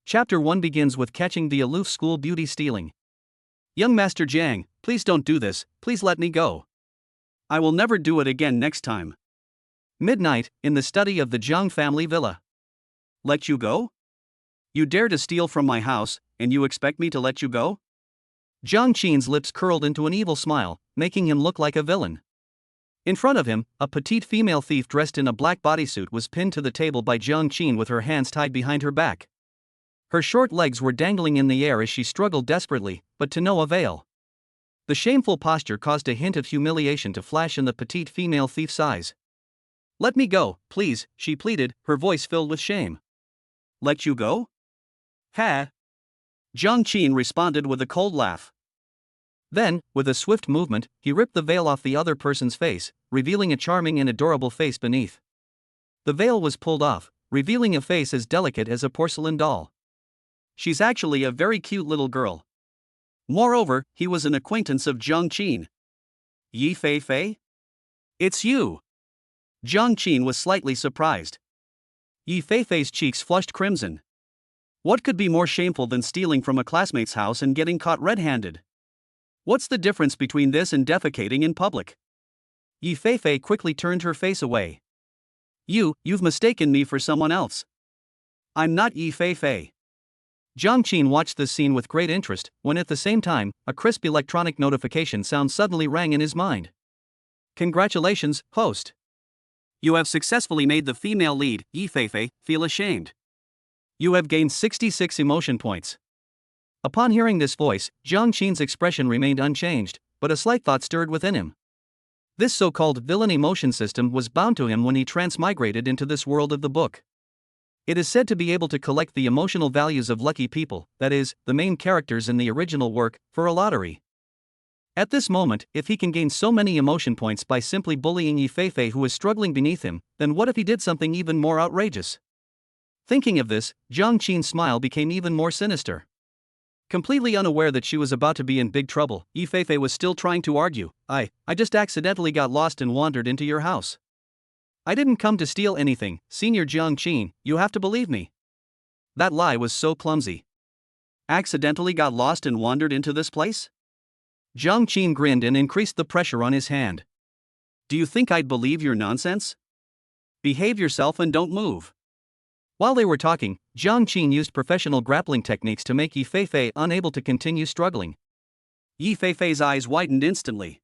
Chapter 1 begins with catching the aloof school beauty stealing. Young Master Jiang, please don't do this, please let me go. I will never do it again next time. Midnight, in the study of the Jiang family villa. Let you go? You dare to steal from my house, and you expect me to let you go? Jiang Qin's lips curled into an evil smile, making him look like a villain. In front of him, a petite female thief dressed in a black bodysuit was pinned to the table by Jiang Qin with her hands tied behind her back. Her short legs were dangling in the air as she struggled desperately, but to no avail. The shameful posture caused a hint of humiliation to flash in the petite female thief's eyes. Let me go, please, she pleaded, her voice filled with shame. Let you go? Ha! Jiang Qin responded with a cold laugh. Then, with a swift movement, he ripped the veil off the other person's face, revealing a charming and adorable face beneath. The veil was pulled off, revealing a face as delicate as a porcelain doll. She's actually a very cute little girl. Moreover, he was an acquaintance of Jiang Qin. Yi Fei Fei? It's you! Jiang Qin was slightly surprised. Yi Fei Fei's cheeks flushed crimson. What could be more shameful than stealing from a classmate's house and getting caught red-handed? What's the difference between this and defecating in public? Yi Fei Fei quickly turned her face away. You've mistaken me for someone else. I'm not Yi Fei Fei. Jiang Qin watched this scene with great interest, when at the same time, a crisp electronic notification sound suddenly rang in his mind. Congratulations, host. You have successfully made the female lead, Yi Fei Fei, feel ashamed. You have gained 66 emotion points. Upon hearing this voice, Jiang Qin's expression remained unchanged, but a slight thought stirred within him. This so-called villain emotion system was bound to him when he transmigrated into this world of the book. It is said to be able to collect the emotional values of lucky people, that is, the main characters in the original work, for a lottery. At this moment, if he can gain so many emotion points by simply bullying Yi Fei Fei who is struggling beneath him, then what if he did something even more outrageous? Thinking of this, Jiang Qin's smile became even more sinister. Completely unaware that she was about to be in big trouble, Yi Fei Fei was still trying to argue. I just accidentally got lost and wandered into your house. I didn't come to steal anything, Senior Jiang Qin, you have to believe me. That lie was so clumsy. Accidentally got lost and wandered into this place? Jiang Qin grinned and increased the pressure on his hand. Do you think I'd believe your nonsense? Behave yourself and don't move. While they were talking, Jiang Qin used professional grappling techniques to make Yi Fei Fei unable to continue struggling. Yi Fei Fei's eyes widened instantly.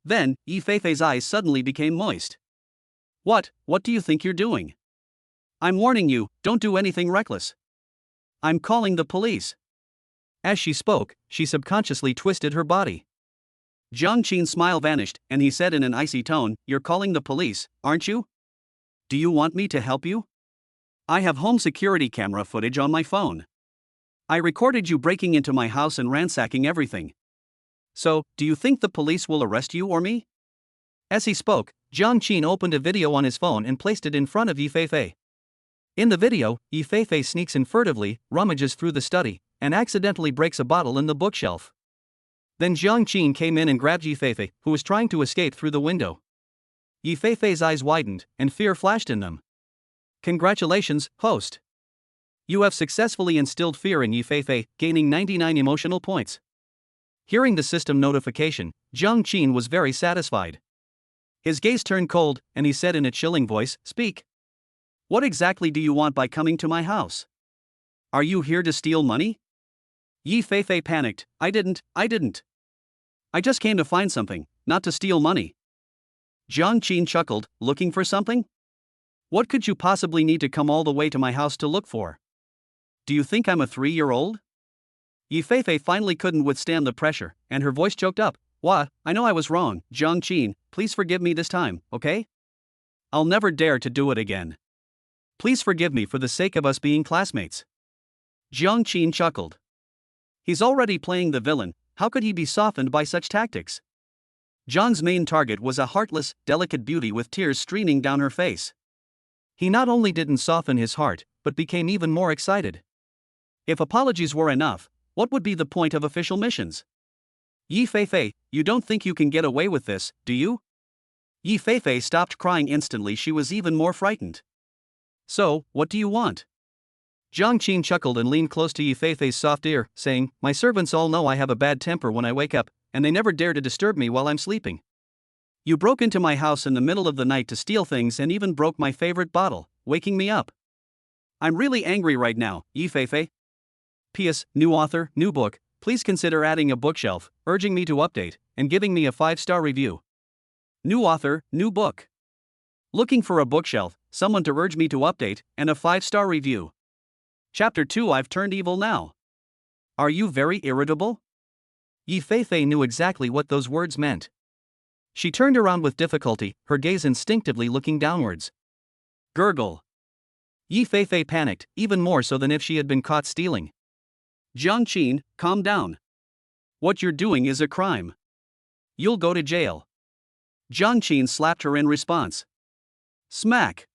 Then, Yi Fei Fei's eyes suddenly became moist. What do you think you're doing? I'm warning you, don't do anything reckless. I'm calling the police. As she spoke, she subconsciously twisted her body. Jiang Qin's smile vanished, and he said in an icy tone, You're calling the police, aren't you? Do you want me to help you? I have home security camera footage on my phone. I recorded you breaking into my house and ransacking everything. So, do you think the police will arrest you or me? As he spoke, Jiang Qin opened a video on his phone and placed it in front of Yi Fei Fei. In the video, Yi Fei Fei sneaks in furtively, rummages through the study, and accidentally breaks a bottle in the bookshelf. Then Jiang Qin came in and grabbed Yi Fei Fei, who was trying to escape through the window. Yi Fei Fei's eyes widened, and fear flashed in them. Congratulations, host. You have successfully instilled fear in Yi Fei Fei, gaining 99 emotional points. Hearing the system notification, Jiang Qin was very satisfied. His gaze turned cold, and he said in a chilling voice, Speak. What exactly do you want by coming to my house? Are you here to steal money? Yi Fei Fei panicked. I didn't. I just came to find something, not to steal money. Jiang Qin chuckled, looking for something? What could you possibly need to come all the way to my house to look for? Do you think I'm a 3-year-old? Yi Fei Fei finally couldn't withstand the pressure, and her voice choked up. I know I was wrong, Jiang Qin, please forgive me this time, okay? I'll never dare to do it again. Please forgive me for the sake of us being classmates. Jiang Qin chuckled. He's already playing the villain, how could he be softened by such tactics? Jiang's main target was a heartless, delicate beauty with tears streaming down her face. He not only didn't soften his heart, but became even more excited. If apologies were enough, what would be the point of official missions? Yi Fei Fei, you don't think you can get away with this, do you? Yi Fei Fei stopped crying instantly. She was even more frightened. So, what do you want? Jiang Qin chuckled and leaned close to Yifei's soft ear, saying, "My servants all know I have a bad temper when I wake up, and they never dare to disturb me while I'm sleeping. You broke into my house in the middle of the night to steal things and even broke my favorite bottle, waking me up. I'm really angry right now, Yifei. P.S. New author, new book, please consider adding a bookshelf, urging me to update, and giving me a 5-star review. New author, new book. Looking for a bookshelf, someone to urge me to update, and a 5-star review. Chapter 2 I've turned evil now. Are you very irritable?" Yifei knew exactly what those words meant. She turned around with difficulty, her gaze instinctively looking downwards. Gurgle. Yifei panicked, even more so than if she had been caught stealing. "Jiang Qin, calm down. What you're doing is a crime. You'll go to jail." Jiang Qin slapped her in response. Smack!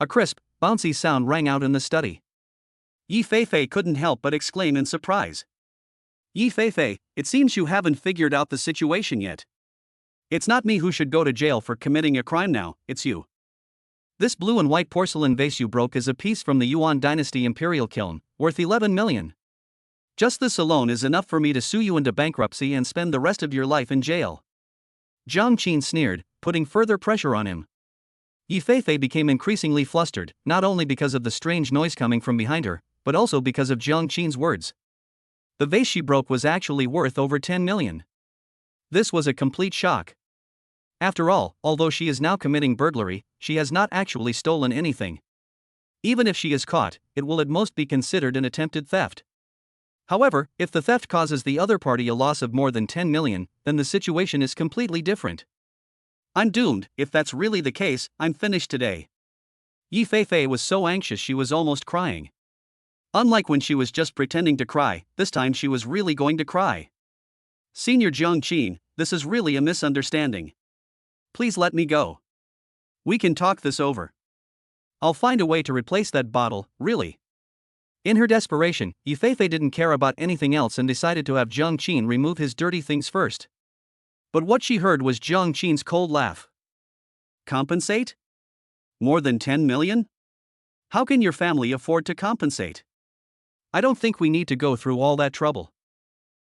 A crisp, bouncy sound rang out in the study. Yifei couldn't help but exclaim in surprise. "Yifei, it seems you haven't figured out the situation yet. It's not me who should go to jail for committing a crime now, it's you. This blue and white porcelain vase you broke is a piece from the Yuan Dynasty Imperial Kiln, worth 11 million. Just this alone is enough for me to sue you into bankruptcy and spend the rest of your life in jail." Jiang Qin sneered, putting further pressure on him. Yifei became increasingly flustered, not only because of the strange noise coming from behind her, but also because of Jiang Qin's words. The vase she broke was actually worth over 10 million. This was a complete shock. After all, although she is now committing burglary, she has not actually stolen anything. Even if she is caught, it will at most be considered an attempted theft. However, if the theft causes the other party a loss of more than 10 million, then the situation is completely different. "I'm doomed. If that's really the case, I'm finished today." Yifei was so anxious she was almost crying. Unlike when she was just pretending to cry, this time she was really going to cry. "Senior Jiang Qin, this is really a misunderstanding. Please let me go. We can talk this over. I'll find a way to replace that bottle, really." In her desperation, Yifei didn't care about anything else and decided to have Jiang Qin remove his dirty things first. But what she heard was Jiang Qin's cold laugh. "Compensate? More than 10 million? How can your family afford to compensate? I don't think we need to go through all that trouble.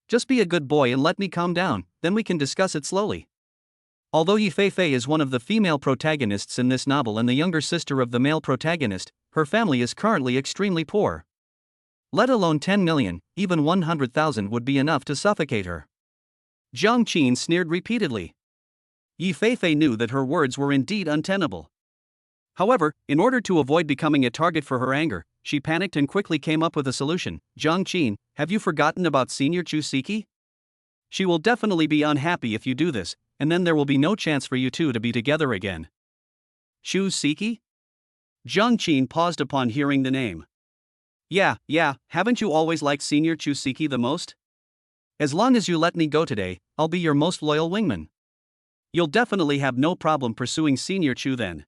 Just be a good boy and let me calm down, then we can discuss it slowly." Although Yifei is one of the female protagonists in this novel and the younger sister of the male protagonist, her family is currently extremely poor. Let alone 10 million, even 100,000 would be enough to suffocate her. Jiang Qin sneered repeatedly. Yifei knew that her words were indeed untenable. However, in order to avoid becoming a target for her anger, she panicked and quickly came up with a solution. "Jiang Qin, have you forgotten about Senior Chusiki? She will definitely be unhappy if you do this, and then there will be no chance for you two to be together again." "Chusiki?" Jiang Qin paused upon hearing the name. Yeah, haven't you always liked Senior Chusiki the most? As long as you let me go today, I'll be your most loyal wingman. You'll definitely have no problem pursuing Senior Chu then."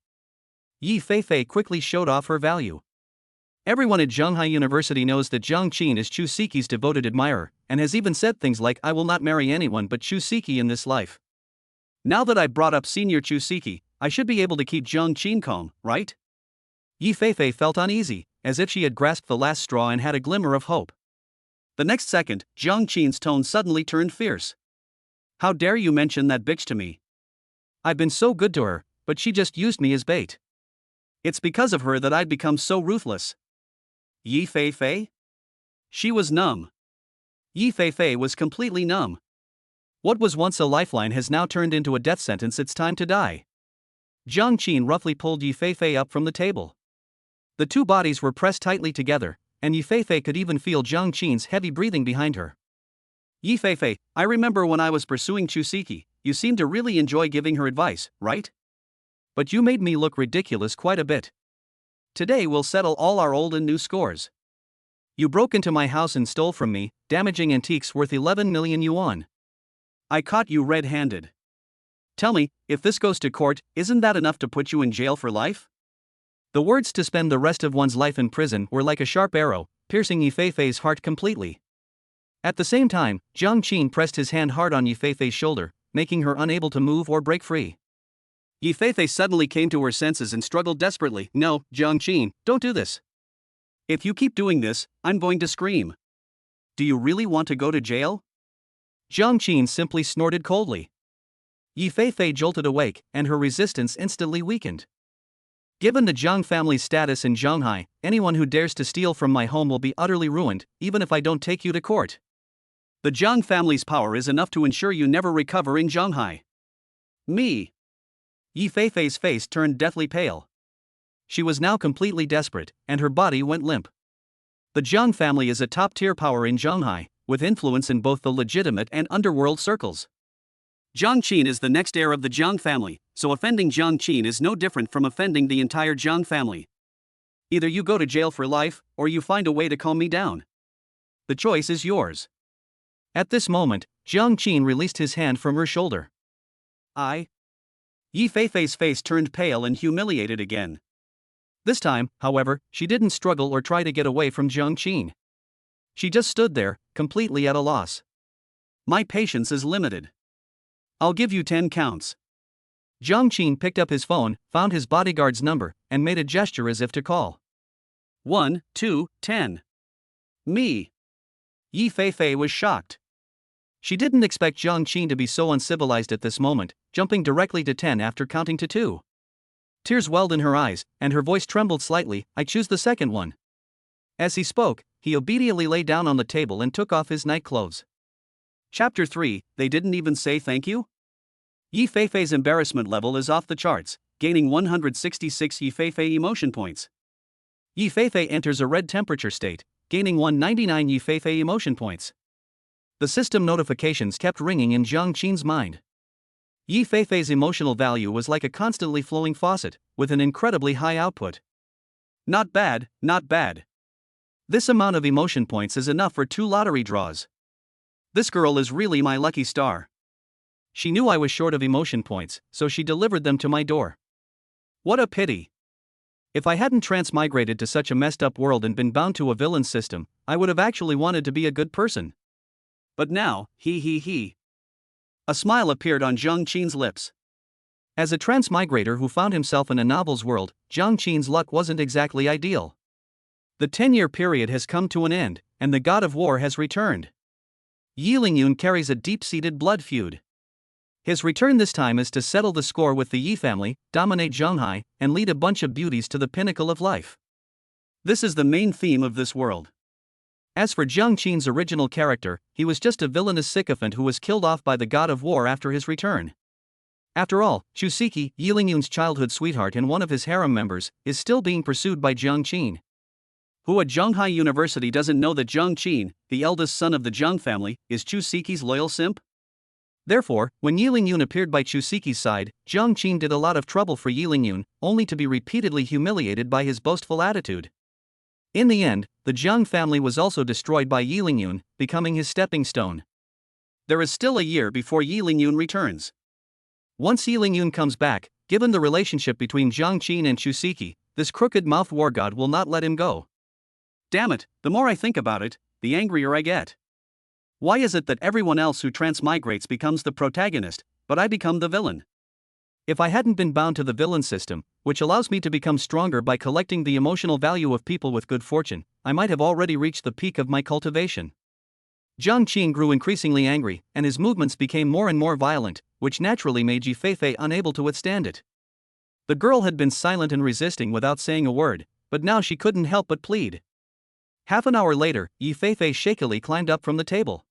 Yifei quickly showed off her value. Everyone at Zhonghai University knows that Jiang Qin is Chusiki's devoted admirer, and has even said things like, "I will not marry anyone but Chusiki in this life." Now that I brought up Senior Chusiki, I should be able to keep Jiang Qin calm, right? Yifei felt uneasy, as if she had grasped the last straw and had a glimmer of hope. The next second, Jiang Qin's tone suddenly turned fierce. "How dare you mention that bitch to me? I've been so good to her, but she just used me as bait. It's because of her that I'd become so ruthless." Yifei? She was numb. Yifei was completely numb. What was once a lifeline has now turned into a death sentence. It's time to die. Jiang Qin roughly pulled Yifei up from the table. The two bodies were pressed tightly together, and Yifei could even feel Jiang Qin's heavy breathing behind her. "Yifei, I remember when I was pursuing Chusiki, you seemed to really enjoy giving her advice, right? But you made me look ridiculous quite a bit. Today we'll settle all our old and new scores. You broke into my house and stole from me, damaging antiques worth 11 million yuan. I caught you red-handed. Tell me, if this goes to court, isn't that enough to put you in jail for life?" The words "to spend the rest of one's life in prison" were like a sharp arrow, piercing Yifei's heart completely. At the same time, Jiang Qin pressed his hand hard on Yifei's shoulder, making her unable to move or break free. Yifei suddenly came to her senses and struggled desperately. "No, Jiang Qin, don't do this. If you keep doing this, I'm going to scream. Do you really want to go to jail? Jiang Qin simply snorted coldly. Yi Feifei jolted awake, and her resistance instantly weakened. Given the Jiang family's status in Zhanghai, anyone who dares to steal from my home will be utterly ruined, even if I don't take you to court. The Jiang family's power is enough to ensure you never recover in Zhanghai. Me. Yi Feifei's face turned deathly pale. She was now completely desperate, and her body went limp. The Jiang family is a top-tier power in Zhanghai, with influence in both the legitimate and underworld circles. Jiang Qin is the next heir of the Jiang family, so offending Jiang Qin is no different from offending the entire Jiang family. Either you go to jail for life, or you find a way to calm me down. The choice is yours. At this moment, Jiang Qin released his hand from her shoulder. Yi Feifei's face turned pale and humiliated again. This time, however, she didn't struggle or try to get away from Jiang Qin. She just stood there, completely at a loss. My patience is limited. I'll give you 10 counts. Jiang Qin picked up his phone, found his bodyguard's number, and made a gesture as if to call. 1, 2, 10. Me. Yi Feifei was shocked. She didn't expect Jiang Qin to be so uncivilized at this moment, jumping directly to 10 after counting to 2. Tears welled in her eyes, and her voice trembled slightly. I choose the second one. As he spoke, he obediently lay down on the table and took off his nightclothes. Chapter 3, They didn't even say thank you? Yi Feifei's embarrassment level is off the charts, gaining 166 Yi Feifei emotion points. Yi Feifei enters a red temperature state, gaining 199 Yi Feifei emotion points. The system notifications kept ringing in Jiang Qin's mind. Yi Feifei's emotional value was like a constantly flowing faucet, with an incredibly high output. Not bad, not bad. This amount of emotion points is enough for 2 lottery draws. This girl is really my lucky star. She knew I was short of emotion points, so she delivered them to my door. What a pity. If I hadn't transmigrated to such a messed up world and been bound to a villain system, I would have actually wanted to be a good person. But now, he. A smile appeared on Jiang Qin's lips. As a transmigrator who found himself in a novel's world, Jiang Qin's luck wasn't exactly ideal. The 10-year period has come to an end, and the god of war has returned. Yi Lingyun carries a deep-seated blood feud. His return this time is to settle the score with the Yi family, dominate Zhanghai, and lead a bunch of beauties to the pinnacle of life. This is the main theme of this world. As for Jiang Qin's original character, he was just a villainous sycophant who was killed off by the god of war after his return. After all, Chusiki, Yi Lingyun's childhood sweetheart and one of his harem members, is still being pursued by Jiang Qin. Who at Zhanghai University doesn't know that Jiang Qin, the eldest son of the Jiang family, is Chusiki's loyal simp? Therefore, when Yi Lingyun appeared by Chusiki's side, Jiang Qin did a lot of trouble for Yi Lingyun, only to be repeatedly humiliated by his boastful attitude. In the end, the Jiang family was also destroyed by Yi Lingyun, becoming his stepping stone. There is still a year before Yi Lingyun returns. Once Yi Lingyun comes back, given the relationship between Jiang Qin and Chusiki, this crooked-mouthed war god will not let him go. Damn it, the more I think about it, the angrier I get. Why is it that everyone else who transmigrates becomes the protagonist, but I become the villain? If I hadn't been bound to the villain system, which allows me to become stronger by collecting the emotional value of people with good fortune, I might have already reached the peak of my cultivation. Jiang Qin grew increasingly angry, and his movements became more and more violent, which naturally made Yi Feifei unable to withstand it. The girl had been silent and resisting without saying a word, but now she couldn't help but plead. Half an hour later, Yi Feifei shakily climbed up from the table.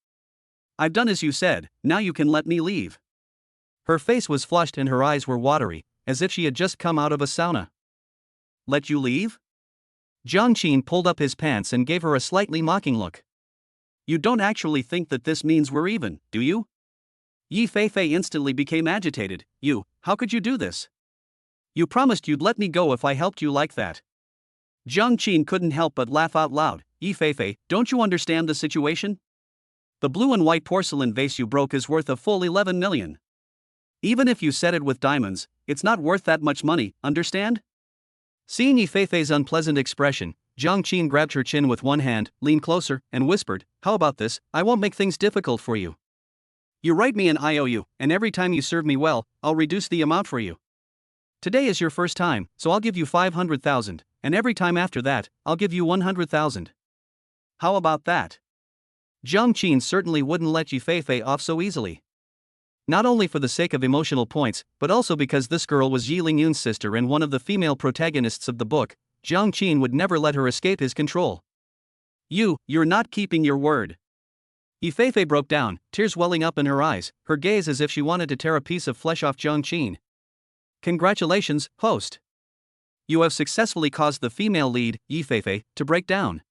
I've done as you said, now you can let me leave. Her face was flushed and her eyes were watery, as if she had just come out of a sauna. Let you leave? Jiang Qin pulled up his pants and gave her a slightly mocking look. You don't actually think that this means we're even, do you? Yi Feifei instantly became agitated. How could you do this? You promised you'd let me go if I helped you like that. Jiang Qin couldn't help but laugh out loud. Yi Feifei, don't you understand the situation? The blue and white porcelain vase you broke is worth a full 11 million. Even if you set it with diamonds, it's not worth that much money, understand? Seeing Yi Feifei's unpleasant expression, Jiang Qin grabbed her chin with one hand, leaned closer, and whispered, How about this? I won't make things difficult for you. You write me an IOU, and every time you serve me well, I'll reduce the amount for you. Today is your first time, so I'll give you 500,000, and every time after that, I'll give you 100,000. How about that? Jiang Qin certainly wouldn't let Yi Feifei off so easily. Not only for the sake of emotional points, but also because this girl was Yi Lingyun's sister and one of the female protagonists of the book. Jiang Qin would never let her escape his control. You're not keeping your word. Yi Feifei broke down, tears welling up in her eyes, her gaze as if she wanted to tear a piece of flesh off Jiang Qin. Congratulations, host. You have successfully caused the female lead, Yi Feifei, to break down.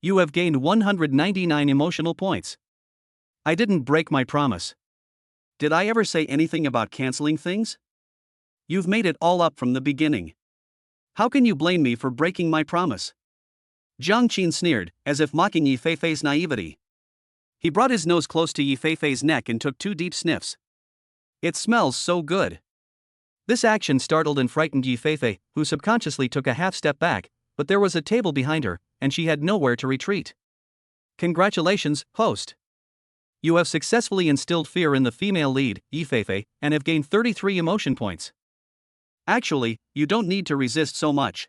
You have gained 199 emotional points. I didn't break my promise. Did I ever say anything about canceling things? You've made it all up from the beginning. How can you blame me for breaking my promise? Jiang Qin sneered, as if mocking Yi Feifei's naivety. He brought his nose close to Yi Feifei's neck and took 2 deep sniffs. It smells so good. This action startled and frightened Yi Feifei, who subconsciously took a half step back, but there was a table behind her, and she had nowhere to retreat. Congratulations, host. You have successfully instilled fear in the female lead, Yi Feifei, and have gained 33 emotion points. Actually, you don't need to resist so much.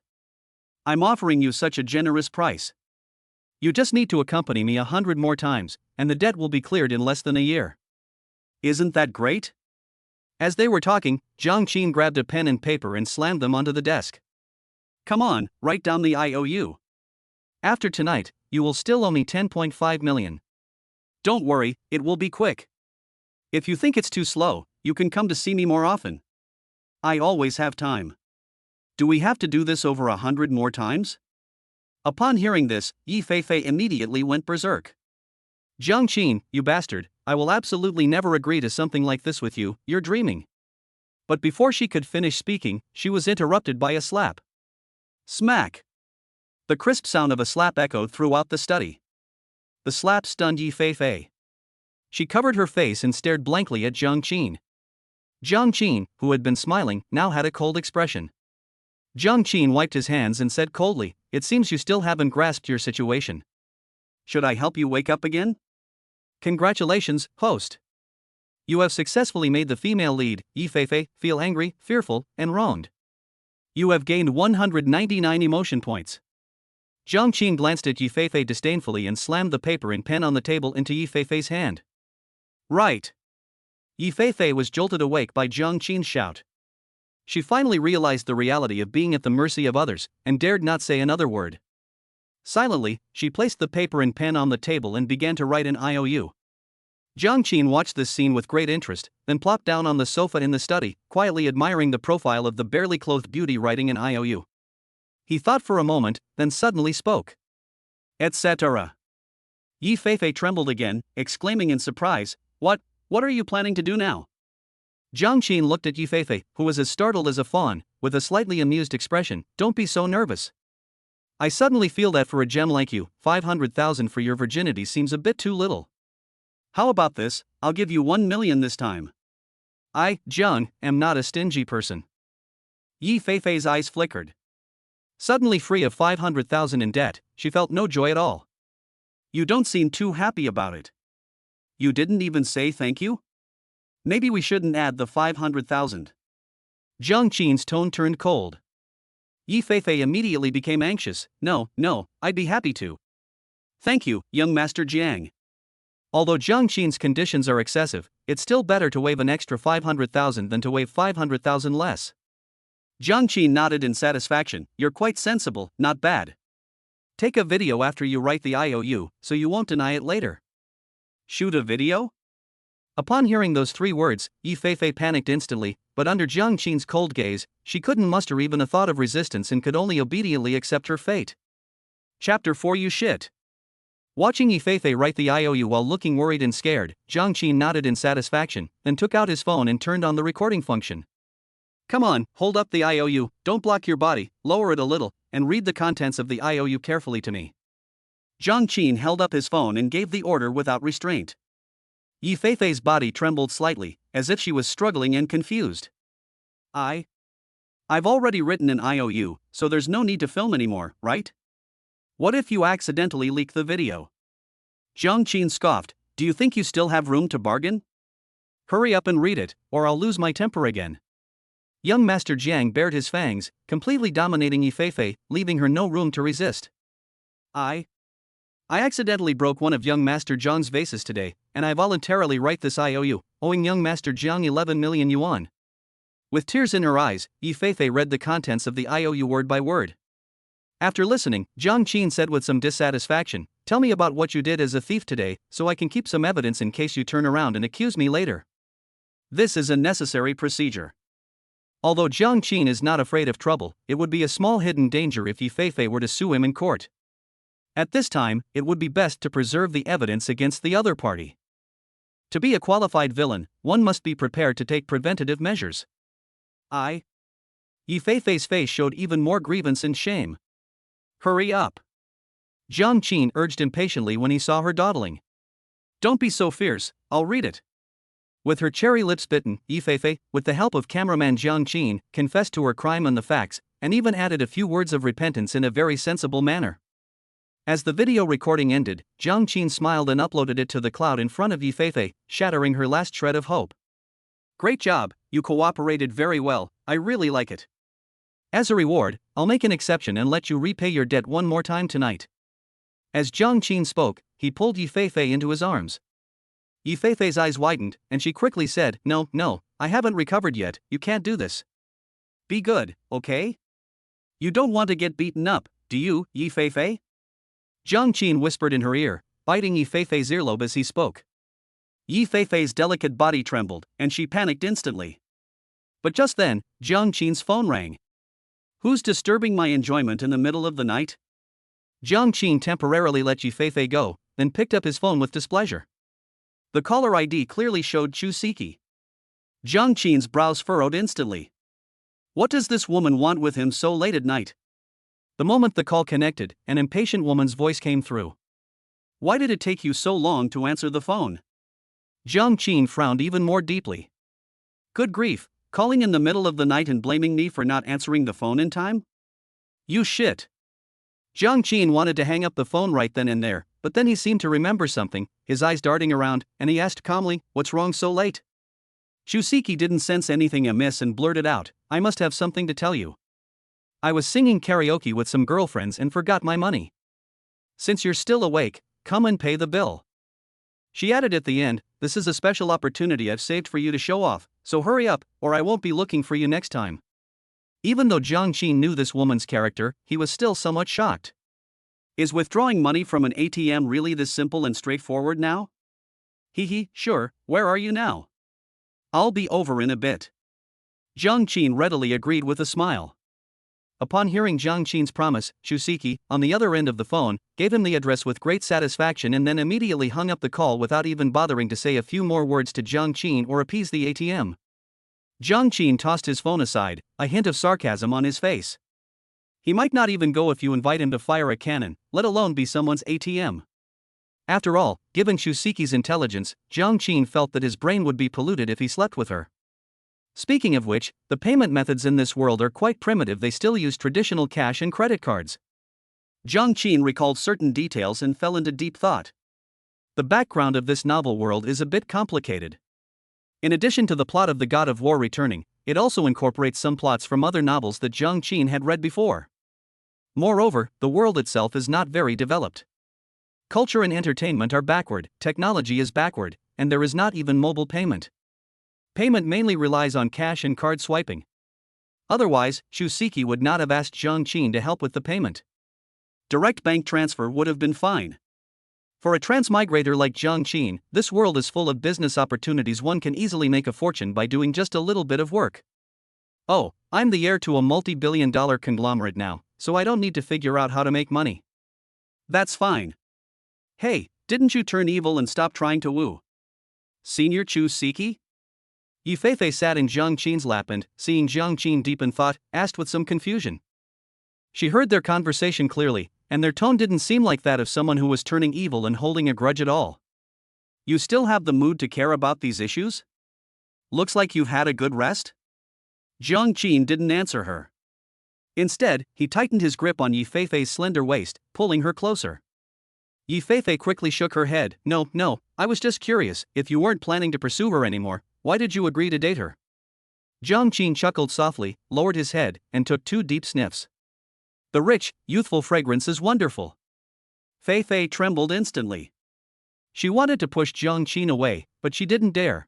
I'm offering you such a generous price. You just need to accompany me 100 more times, and the debt will be cleared in less than a year. Isn't that great? As they were talking, Jiang Qin grabbed a pen and paper and slammed them onto the desk. Come on, write down the IOU. After tonight, you will still owe me 10.5 million. Don't worry, it will be quick. If you think it's too slow, you can come to see me more often. I always have time. Do we have to do this over 100 more times? Upon hearing this, Yi Feifei immediately went berserk. Jiang Qin, you bastard, I will absolutely never agree to something like this with you, you're dreaming. But before she could finish speaking, she was interrupted by a slap. Smack! The crisp sound of a slap echoed throughout the study. The slap stunned Yi Feifei. She covered her face and stared blankly at Jiang Qin. Jiang Qin, who had been smiling, now had a cold expression. Jiang Qin wiped his hands and said coldly, "It seems you still haven't grasped your situation. Should I help you wake up again?" Congratulations, host. You have successfully made the female lead, Yi Feifei, feel angry, fearful, and wronged. You have gained 199 emotion points. Jiang Qin glanced at Yi Feifei disdainfully and slammed the paper and pen on the table into Yi Feifei's hand. Right. Yi Feifei was jolted awake by Jiang Qin's shout. She finally realized the reality of being at the mercy of others, and dared not say another word. Silently, she placed the paper and pen on the table and began to write an IOU. Jiang Qin watched this scene with great interest, then plopped down on the sofa in the study, quietly admiring the profile of the barely clothed beauty writing an IOU. He thought for a moment, then suddenly spoke. Etc. Yi Feifei trembled again, exclaiming in surprise, What are you planning to do now? Jiang Qin looked at Yi Feifei, who was as startled as a fawn, with a slightly amused expression. Don't be so nervous. I suddenly feel that for a gem like you, 500,000 for your virginity seems a bit too little. How about this, I'll give you 1 million this time. I, Jiang, am not a stingy person. Yi Feifei's eyes flickered. Suddenly free of 500,000 in debt, she felt no joy at all. You don't seem too happy about it. You didn't even say thank you? Maybe we shouldn't add the 500,000. Jiang Qin's tone turned cold. Yi Feifei immediately became anxious. No, I'd be happy to. Thank you, young Master Jiang. Although Jiang Qin's conditions are excessive, it's still better to waive an extra 500,000 than to waive 500,000 less. Jiang Qin nodded in satisfaction. You're quite sensible, not bad. Take a video after you write the IOU, so you won't deny it later. Shoot a video? Upon hearing those 3 words, Yi Feifei panicked instantly, but under Jiang Qin's cold gaze, she couldn't muster even a thought of resistance and could only obediently accept her fate. Chapter 4 You shit. Watching Yi Feifei write the IOU while looking worried and scared, Jiang Qin nodded in satisfaction, then took out his phone and turned on the recording function. Come on, hold up the IOU, don't block your body, lower it a little, and read the contents of the IOU carefully to me. Jiang Qin held up his phone and gave the order without restraint. Yi Feifei's body trembled slightly, as if she was struggling and confused. I've already written an IOU, so there's no need to film anymore, right? What if you accidentally leak the video? Jiang Qin scoffed. Do you think you still have room to bargain? Hurry up and read it, or I'll lose my temper again. Young Master Jiang bared his fangs, completely dominating Yifei, leaving her no room to resist. I accidentally broke one of young Master Jiang's vases today, and I voluntarily write this IOU, owing young Master Jiang 11 million yuan. With tears in her eyes, Yifei read the contents of the IOU word by word. After listening, Jiang Qin said with some dissatisfaction, "Tell me about what you did as a thief today, so I can keep some evidence in case you turn around and accuse me later." This is a necessary procedure. Although Jiang Qin is not afraid of trouble, it would be a small hidden danger if Yifei were to sue him in court. At this time, it would be best to preserve the evidence against the other party. To be a qualified villain, one must be prepared to take preventative measures. Yifei's face showed even more grievance and shame. "Hurry up," Jiang Qin urged impatiently when he saw her dawdling. "Don't be so fierce, I'll read it." With her cherry lips bitten, Yifei, with the help of cameraman Jiang Qin, confessed to her crime and the facts, and even added a few words of repentance in a very sensible manner. As the video recording ended, Jiang Qin smiled and uploaded it to the cloud in front of Yifei, shattering her last shred of hope. "Great job, you cooperated very well, I really like it. As a reward, I'll make an exception and let you repay your debt one more time tonight." As Jiang Qin spoke, he pulled Yifei into his arms. Yifei's eyes widened, and she quickly said, No, I haven't recovered yet, you can't do this. Be good, okay? You don't want to get beaten up, do you, Yifei? Jiang Qin whispered in her ear, biting Yifei's earlobe as he spoke. Yifei's delicate body trembled, and she panicked instantly. But just then, Jiang Qin's phone rang. "Who's disturbing my enjoyment in the middle of the night?" Jiang Qin temporarily let Yifei go, then picked up his phone with displeasure. The caller ID clearly showed Chu Siki. Jiang Qin's brows furrowed instantly. What does this woman want with him so late at night? The moment the call connected, an impatient woman's voice came through. "Why did it take you so long to answer the phone?" Jiang Qin frowned even more deeply. "Good grief, calling in the middle of the night and blaming me for not answering the phone in time? You shit." Jiang Qin wanted to hang up the phone right then and there, but then he seemed to remember something, his eyes darting around, and he asked calmly, "What's wrong so late?" Shusiki didn't sense anything amiss and blurted out, "I must have something to tell you. I was singing karaoke with some girlfriends and forgot my money. Since you're still awake, come and pay the bill." She added at the end, "This is a special opportunity I've saved for you to show off, so hurry up, or I won't be looking for you next time." Even though Jiang Qin knew this woman's character, he was still somewhat shocked. Is withdrawing money from an ATM really this simple and straightforward now? Sure, where are you now? I'll be over in a bit. Jiang Qin readily agreed with a smile. Upon hearing Jiang Qin's promise, Shusiki, on the other end of the phone, gave him the address with great satisfaction and then immediately hung up the call without even bothering to say a few more words to Jiang Qin or appease the ATM. Jiang Qin tossed his phone aside, a hint of sarcasm on his face. He might not even go if you invite him to fire a cannon, let alone be someone's ATM. After all, given Shusiki's intelligence, Jiang Qin felt that his brain would be polluted if he slept with her. Speaking of which, the payment methods in this world are quite primitive. They still use traditional cash and credit cards. Jiang Qin recalled certain details and fell into deep thought. The background of this novel world is a bit complicated. In addition to the plot of the God of War returning, it also incorporates some plots from other novels that Jiang Qin had read before. Moreover, the world itself is not very developed. Culture and entertainment are backward, technology is backward, and there is not even mobile payment. Payment mainly relies on cash and card swiping. Otherwise, Shusiki would not have asked Jiang Qin to help with the payment. Direct bank transfer would have been fine. For a transmigrator like Jiang Qin, this world is full of business opportunities. One can easily make a fortune by doing just a little bit of work. Oh, I'm the heir to a multi-billion-dollar conglomerate now, so I don't need to figure out how to make money. That's fine. Hey, didn't you turn evil and stop trying to woo Senior Shusiki? Yifei sat in Jiang Qin's lap and, seeing Jiang Qin deep in thought, asked with some confusion. She heard their conversation clearly, and their tone didn't seem like that of someone who was turning evil and holding a grudge at all. You still have the mood to care about these issues? Looks like you've had a good rest? Jiang Qin didn't answer her. Instead, he tightened his grip on Yifei's slender waist, pulling her closer. Yifei quickly shook her head. No, I was just curious, if you weren't planning to pursue her anymore, why did you agree to date her? Jiang Qin chuckled softly, lowered his head, and took 2 deep sniffs. The rich, youthful fragrance is wonderful. Fei Fei trembled instantly. She wanted to push Jiang Qin away, but she didn't dare.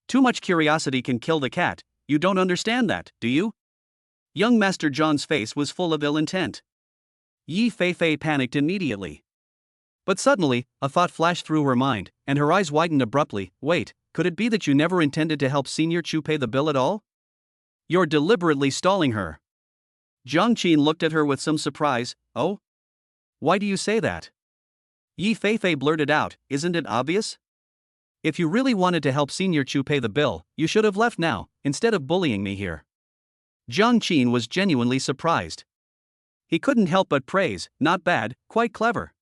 Too much curiosity can kill the cat, you don't understand that, do you? Young Master John's face was full of ill intent. Yi Fei Fei panicked immediately. But suddenly, a thought flashed through her mind, and her eyes widened abruptly. Wait, could it be that you never intended to help Senior Chu pay the bill at all? You're deliberately stalling her. Jiang Qin looked at her with some surprise. Oh? Why do you say that? Yi Fei Fei blurted out, isn't it obvious? If you really wanted to help Senior Chu pay the bill, you should have left now, instead of bullying me here. Jiang Qin was genuinely surprised. He couldn't help but praise, not bad, quite clever.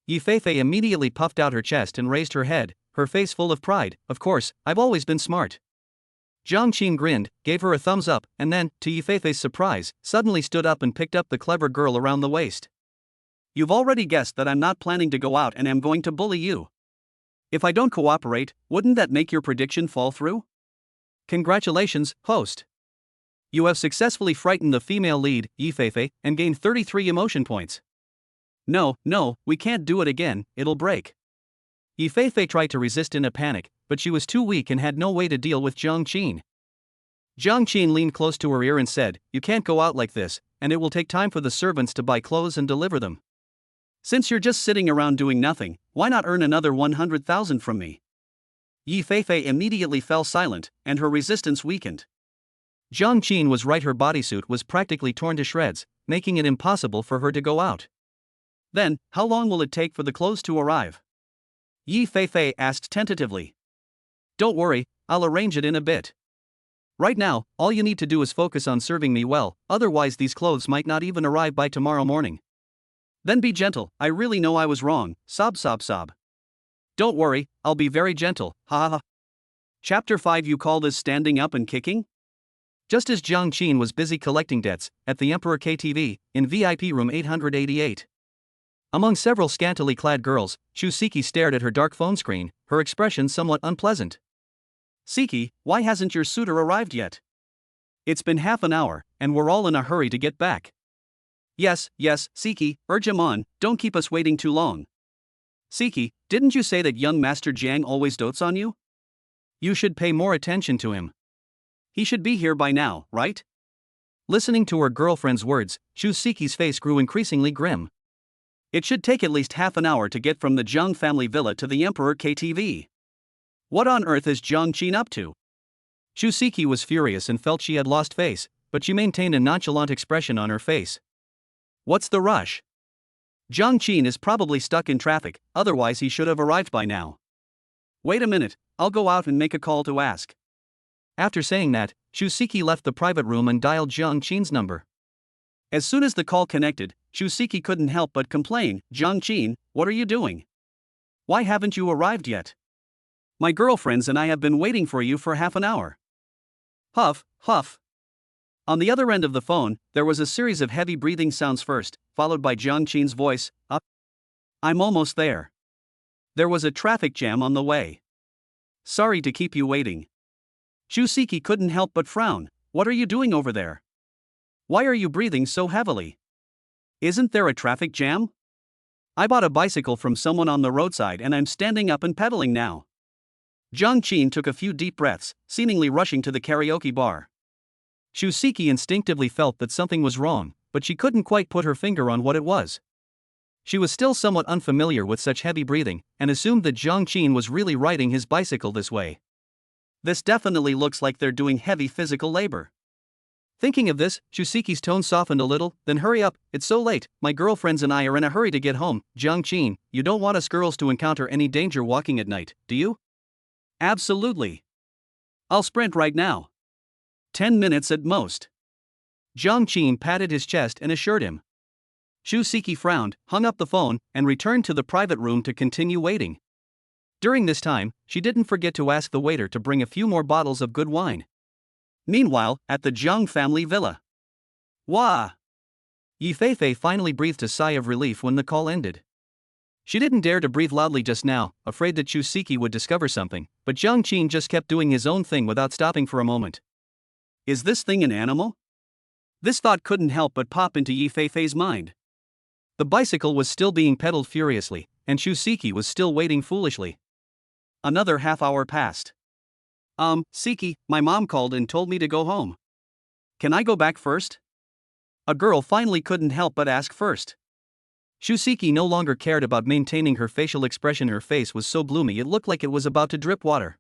Yi Fei Fei immediately puffed out her chest and raised her head, her face full of pride. Of course, I've always been smart. Jiang Qin grinned, gave her a thumbs up, and then, to Yi Fei Fei's surprise, suddenly stood up and picked up the clever girl around the waist. You've already guessed that I'm not planning to go out and am going to bully you. If I don't cooperate, wouldn't that make your prediction fall through? Congratulations, host. You have successfully frightened the female lead, Yi Fei Fei, and gained 33 emotion points. No, we can't do it again, it'll break. Yi Fei Fei tried to resist in a panic, but she was too weak and had no way to deal with Jiang Qin. Jiang Qin leaned close to her ear and said, you can't go out like this, and it will take time for the servants to buy clothes and deliver them. Since you're just sitting around doing nothing, why not earn another 100,000 from me? Yi Fei Fei immediately fell silent, and her resistance weakened. Jiang Qin was right, her bodysuit was practically torn to shreds, making it impossible for her to go out. Then, how long will it take for the clothes to arrive? Yi Fei Fei asked tentatively. Don't worry, I'll arrange it in a bit. Right now, all you need to do is focus on serving me well, otherwise these clothes might not even arrive by tomorrow morning. Then be gentle, I really know I was wrong, sob sob sob. Don't worry, I'll be very gentle, ha ha ha. Chapter 5. You call this standing up and kicking? Just as Jiang Qin was busy collecting debts, at the Emperor KTV, in VIP room 888. Among several scantily clad girls, Chu Siki stared at her dark phone screen, her expression somewhat unpleasant. Siki, why hasn't your suitor arrived yet? It's been half an hour, and we're all in a hurry to get back. Yes, Siki, urge him on, don't keep us waiting too long. Siki, didn't you say that young Master Jiang always dotes on you? You should pay more attention to him. He should be here by now, right? Listening to her girlfriend's words, Chu Siki's face grew increasingly grim. It should take at least half an hour to get from the Jiang family villa to the Emperor KTV. What on earth is Jiang Qin up to? Chu Siki was furious and felt she had lost face, but she maintained a nonchalant expression on her face. What's the rush? Jiang Qin is probably stuck in traffic, otherwise he should have arrived by now. Wait a minute, I'll go out and make a call to ask. After saying that, Chu Siki left the private room and dialed Jiang Qin's number. As soon as the call connected, Chu Siki couldn't help but complain, Jiang Qin, what are you doing? Why haven't you arrived yet? My girlfriends and I have been waiting for you for half an hour. Huff, huff. On the other end of the phone, there was a series of heavy breathing sounds first, followed by Jiang Qin's voice, up. I'm almost there. There was a traffic jam on the way. Sorry to keep you waiting. Chu Siki couldn't help but frown. What are you doing over there? Why are you breathing so heavily? Isn't there a traffic jam? I bought a bicycle from someone on the roadside and I'm standing up and pedaling now. Jiang Qin took a few deep breaths, seemingly rushing to the karaoke bar. Chu Siki instinctively felt that something was wrong, but she couldn't quite put her finger on what it was. She was still somewhat unfamiliar with such heavy breathing, and assumed that Jiang Qin was really riding his bicycle this way. This definitely looks like they're doing heavy physical labor. Thinking of this, Chu Siki's tone softened a little. Then hurry up, it's so late, my girlfriends and I are in a hurry to get home. Jiang Qin, you don't want us girls to encounter any danger walking at night, do you? Absolutely. I'll sprint right now. 10 minutes at most. Jiang Qin patted his chest and assured him. Chu Siki frowned, hung up the phone, and returned to the private room to continue waiting. During this time, she didn't forget to ask the waiter to bring a few more bottles of good wine. Meanwhile, at the Jiang family villa. Wah! Yi Fei Fei finally breathed a sigh of relief when the call ended. She didn't dare to breathe loudly just now, afraid that Chu Siki would discover something, but Jiang Qin just kept doing his own thing without stopping for a moment. Is this thing an animal? This thought couldn't help but pop into Yi Feifei's mind. The bicycle was still being pedaled furiously, and Shusuke was still waiting foolishly. Another half hour passed. Siki, my mom called and told me to go home. Can I go back first? A girl finally couldn't help but ask first. Shusuke no longer cared about maintaining her facial expression. Her face was so bloomy it looked like it was about to drip water.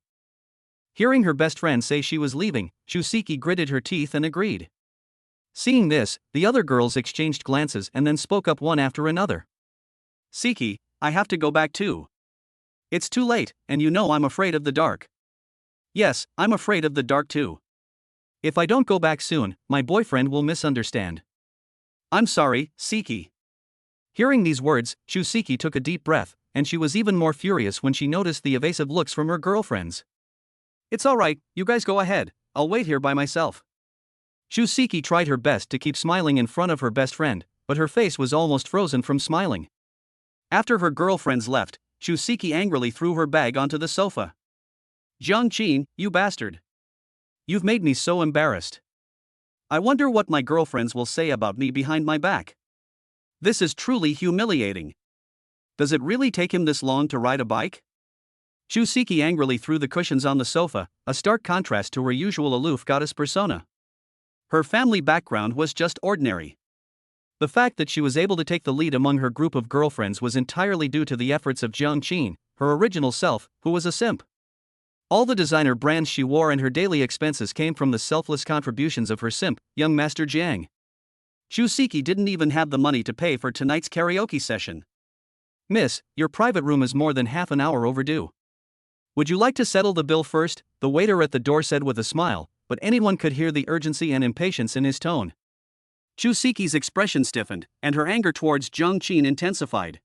Hearing her best friend say she was leaving, Shusuke gritted her teeth and agreed. Seeing this, the other girls exchanged glances and then spoke up one after another. Siki, I have to go back too. It's too late, and you know I'm afraid of the dark. Yes, I'm afraid of the dark too. If I don't go back soon, my boyfriend will misunderstand. I'm sorry, Siki. Hearing these words, Shusuke took a deep breath, and she was even more furious when she noticed the evasive looks from her girlfriends. It's alright, you guys go ahead, I'll wait here by myself. Shusuke tried her best to keep smiling in front of her best friend, but her face was almost frozen from smiling. After her girlfriends left, Shusuke angrily threw her bag onto the sofa. Jiangqin, you bastard. You've made me so embarrassed. I wonder what my girlfriends will say about me behind my back. This is truly humiliating. Does it really take him this long to ride a bike? Shusuke angrily threw the cushions on the sofa, a stark contrast to her usual aloof goddess persona. Her family background was just ordinary. The fact that she was able to take the lead among her group of girlfriends was entirely due to the efforts of Jiangqin, her original self, who was a simp. All the designer brands she wore and her daily expenses came from the selfless contributions of her simp, young Master Jiang. Shusuke didn't even have the money to pay for tonight's karaoke session. Miss, your private room is more than half an hour overdue. Would you like to settle the bill first? The waiter at the door said with a smile, but anyone could hear the urgency and impatience in his tone. Shusuke's expression stiffened, and her anger towards Jiangqin intensified.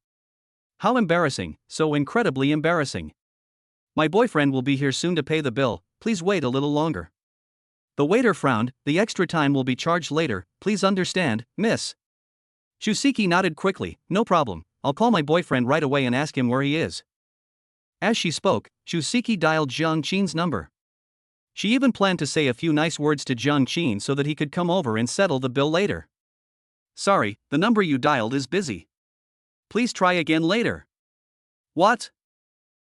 How embarrassing, so incredibly embarrassing. My boyfriend will be here soon to pay the bill, please wait a little longer. The waiter frowned, the extra time will be charged later, please understand, miss. Shusuke nodded quickly, no problem, I'll call my boyfriend right away and ask him where he is. As she spoke, Shusuke dialed Jiangqin's number. She even planned to say a few nice words to Jiangqin so that he could come over and settle the bill later. Sorry, the number you dialed is busy. Please try again later. What?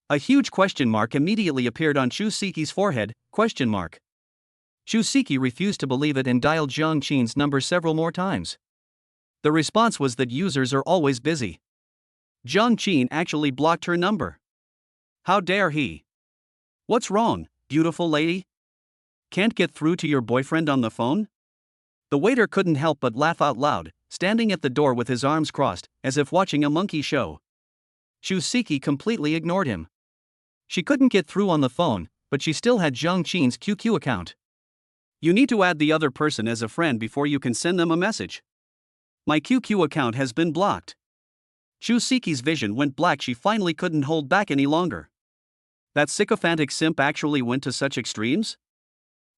A huge question mark immediately appeared on Shusuke's forehead, question mark. Shusuke refused to believe it and dialed Jiangqin's number several more times. The response was that users are always busy. Jiangqin actually blocked her number. How dare he? What's wrong, beautiful lady? Can't get through to your boyfriend on the phone? The waiter couldn't help but laugh out loud, standing at the door with his arms crossed, as if watching a monkey show. Shusuke completely ignored him. She couldn't get through on the phone, but she still had Jiangqin's QQ account. You need to add the other person as a friend before you can send them a message. My QQ account has been blocked. Shusuke's vision went black. She finally couldn't hold back any longer. That sycophantic simp actually went to such extremes?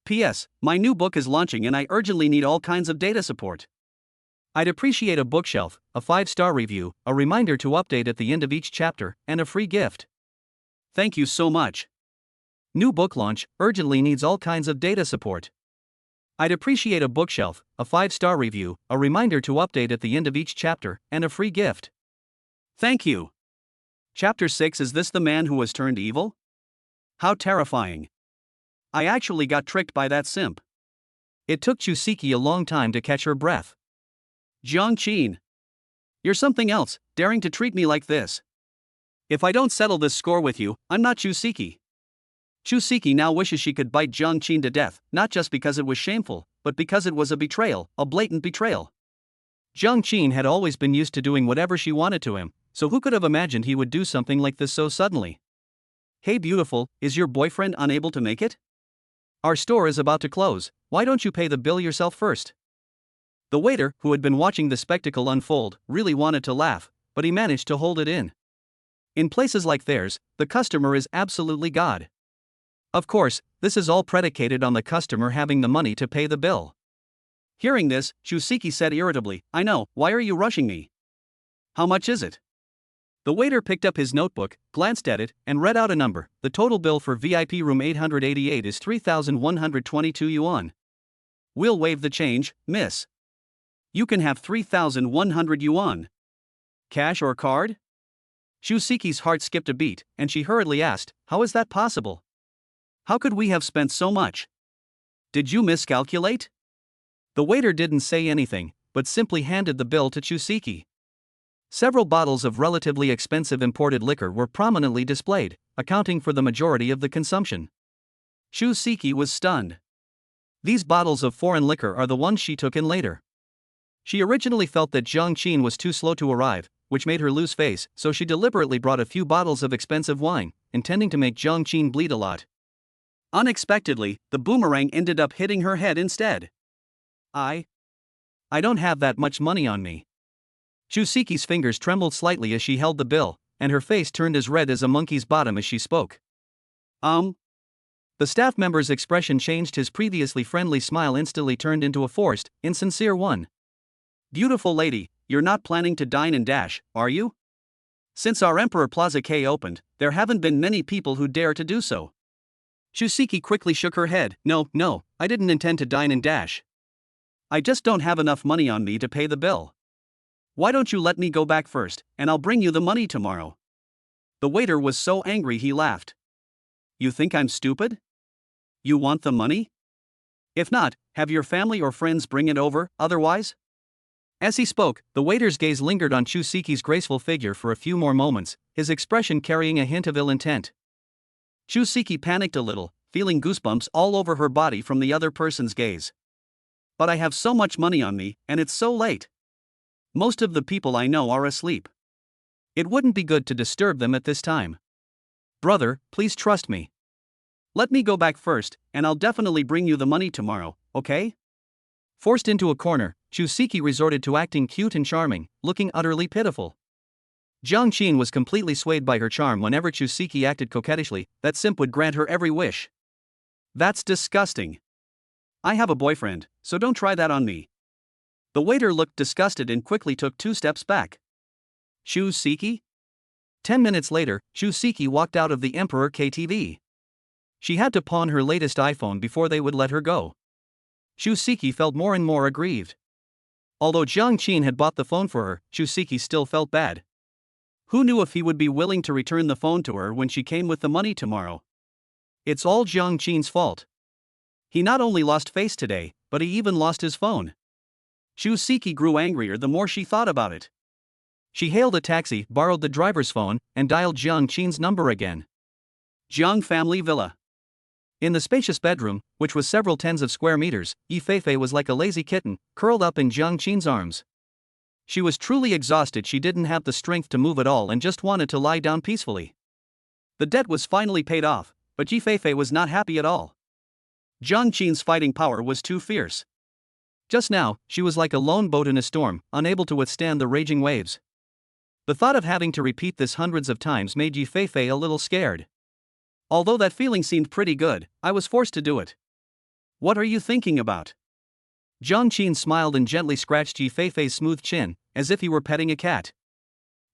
P.S. My new book is launching and I urgently need all kinds of data support. I'd appreciate a bookshelf, a 5-star review, a reminder to update at the end of each chapter, and a free gift. Thank you so much. New book launch, urgently needs all kinds of data support. I'd appreciate a bookshelf, a 5-star review, a reminder to update at the end of each chapter, and a free gift. Thank you. Chapter 6. Is this the man who was turned evil? How terrifying. I actually got tricked by that simp. It took Shusuke a long time to catch her breath. Jiangqin. You're something else, daring to treat me like this. If I don't settle this score with you, I'm not Shusuke. Shusuke now wishes she could bite Jiangqin to death, not just because it was shameful, but because it was a betrayal, a blatant betrayal. Jiangqin had always been used to doing whatever she wanted to him, so who could have imagined he would do something like this so suddenly? Hey beautiful, is your boyfriend unable to make it? Our store is about to close, why don't you pay the bill yourself first? The waiter, who had been watching the spectacle unfold, really wanted to laugh, but he managed to hold it in. In places like theirs, the customer is absolutely God. Of course, this is all predicated on the customer having the money to pay the bill. Hearing this, Shusuke said irritably, I know, why are you rushing me? How much is it? The waiter picked up his notebook, glanced at it, and read out a number. The total bill for VIP room 888 is 3,122 yuan. We'll waive the change, miss. You can have 3,100 yuan. Cash or card? Shusiki's heart skipped a beat, and she hurriedly asked, how is that possible? How could we have spent so much? Did you miscalculate? The waiter didn't say anything, but simply handed the bill to Chusiki. Several bottles of relatively expensive imported liquor were prominently displayed, accounting for the majority of the consumption. Chusiki was stunned. These bottles of foreign liquor are the ones she took in later. She originally felt that Jiang Qin was too slow to arrive, which made her lose face, so she deliberately brought a few bottles of expensive wine, intending to make Jiang Qin bleed a lot. Unexpectedly, the boomerang ended up hitting her head instead. I don't have that much money on me. Shusiki's fingers trembled slightly as she held the bill, and her face turned as red as a monkey's bottom as she spoke. The staff member's expression changed. His previously friendly smile instantly turned into a forced, insincere one. Beautiful lady, you're not planning to dine and dash, are you? Since our Emperor Plaza K opened, there haven't been many people who dare to do so. Shusiki quickly shook her head. No, I didn't intend to dine and dash. I just don't have enough money on me to pay the bill. Why don't you let me go back first, and I'll bring you the money tomorrow? The waiter was so angry he laughed. You think I'm stupid? You want the money? If not, have your family or friends bring it over, otherwise? As he spoke, the waiter's gaze lingered on Chusiki's graceful figure for a few more moments, his expression carrying a hint of ill intent. Chusiki panicked a little, feeling goosebumps all over her body from the other person's gaze. But I have so much money on me, and it's so late. Most of the people I know are asleep. It wouldn't be good to disturb them at this time. Brother, please trust me. Let me go back first, and I'll definitely bring you the money tomorrow, okay? Forced into a corner, Chusiki resorted to acting cute and charming, looking utterly pitiful. Jiang Qin was completely swayed by her charm. Whenever Chusiki acted coquettishly, that simp would grant her every wish. That's disgusting. I have a boyfriend, so don't try that on me. The waiter looked disgusted and quickly took 2 steps back. Chusiki? 10 minutes later, Chusiki walked out of the Emperor KTV. She had to pawn her latest iPhone before they would let her go. Chusiki felt more and more aggrieved. Although Jiang Qin had bought the phone for her, Chusiki still felt bad. Who knew if he would be willing to return the phone to her when she came with the money tomorrow? It's all Jiang Qin's fault. He not only lost face today, but he even lost his phone. Chusiki grew angrier the more she thought about it. She hailed a taxi, borrowed the driver's phone, and dialed Jiang Qin's number again. Jiang Family Villa. In the spacious bedroom, which was several tens of square meters, Yifei was like a lazy kitten, curled up in Jiang Qin's arms. She was truly exhausted. She didn't have the strength to move at all and just wanted to lie down peacefully. The debt was finally paid off, but Yifei was not happy at all. Jiang Qin's fighting power was too fierce. Just now, she was like a lone boat in a storm, unable to withstand the raging waves. The thought of having to repeat this hundreds of times made Yifei a little scared. Although that feeling seemed pretty good, I was forced to do it. What are you thinking about? Jiang Qin smiled and gently scratched Yifei's smooth chin, as if he were petting a cat.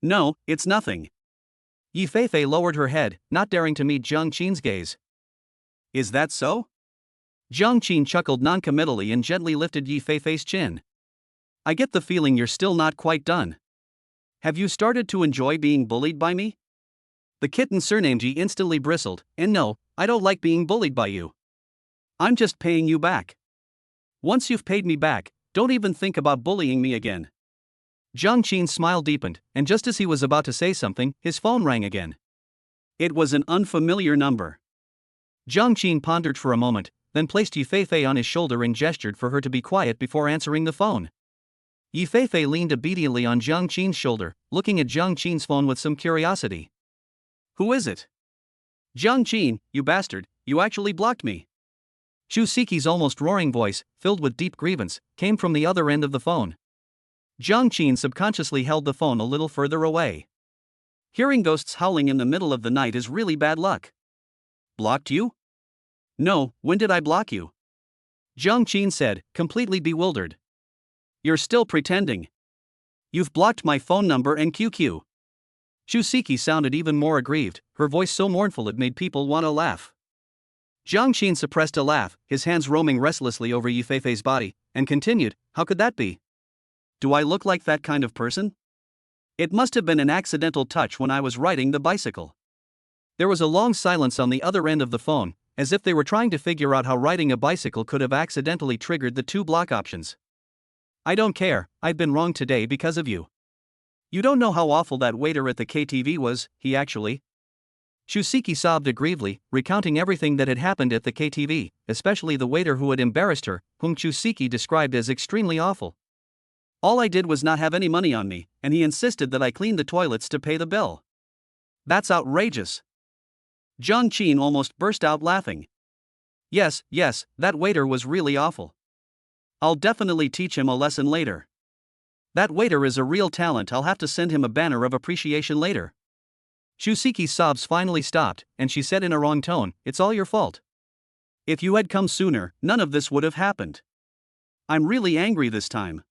No, it's nothing. Yifei lowered her head, not daring to meet Jiang Qin's gaze. Is that so? Jiang Qin chuckled noncommittally and gently lifted Yifei's chin. I get the feeling you're still not quite done. Have you started to enjoy being bullied by me? The kitten surnamed Yi instantly bristled, and no, I don't like being bullied by you. I'm just paying you back. Once you've paid me back, don't even think about bullying me again. Jiang Qin's smile deepened, and just as he was about to say something, his phone rang again. It was an unfamiliar number. Jiang Qin pondered for a moment, then placed Yifei on his shoulder and gestured for her to be quiet before answering the phone. Yifei leaned obediently on Jiang Qin's shoulder, looking at Jiang Qin's phone with some curiosity. Who is it? Jiang Qin, you bastard, you actually blocked me. Chusiki's almost roaring voice, filled with deep grievance, came from the other end of the phone. Jiang Qin subconsciously held the phone a little further away. Hearing ghosts howling in the middle of the night is really bad luck. Blocked you? No, when did I block you? Jiang Qin said, completely bewildered. You're still pretending. You've blocked my phone number and QQ. Chusiki sounded even more aggrieved, her voice so mournful it made people want to laugh. Jiang Qin suppressed a laugh, his hands roaming restlessly over Yi Feifei's body, and continued, "How could that be? Do I look like that kind of person? It must have been an accidental touch when I was riding the bicycle." There was a long silence on the other end of the phone, as if they were trying to figure out how riding a bicycle could have accidentally triggered the two block options. "I don't care, I've been wrong today because of you. You don't know how awful that waiter at the KTV was, he actually." Shusiki sobbed aggrievedly, recounting everything that had happened at the KTV, especially the waiter who had embarrassed her, whom Shusiki described as extremely awful. "All I did was not have any money on me, and he insisted that I clean the toilets to pay the bill. That's outrageous." Jiang Qin almost burst out laughing. Yes, that waiter was really awful. I'll definitely teach him a lesson later. That waiter is a real talent. I'll have to send him a banner of appreciation later." Shusiki's sobs finally stopped, and she said in a wrong tone, "It's all your fault. If you had come sooner, none of this would have happened. I'm really angry this time.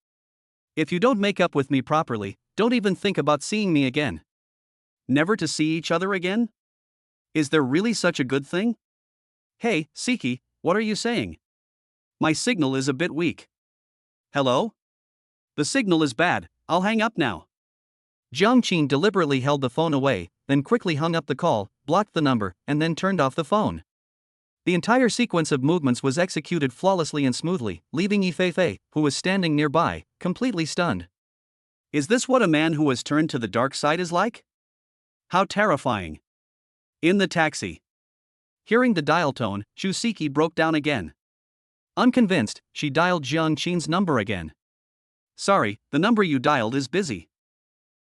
If you don't make up with me properly, don't even think about seeing me again." Never to see each other again? Is there really such a good thing? Hey, Siki, what are you saying? My signal is a bit weak. Hello? The signal is bad, I'll hang up now. Jiang Qin deliberately held the phone away, then quickly hung up the call, blocked the number, and then turned off the phone. The entire sequence of movements was executed flawlessly and smoothly, leaving Yi Feifei, who was standing nearby, completely stunned. Is this what a man who has turned to the dark side is like? How terrifying. In the taxi. Hearing the dial tone, Shusiki broke down again. Unconvinced, she dialed Jiang Qin's number again. "Sorry, the number you dialed is busy.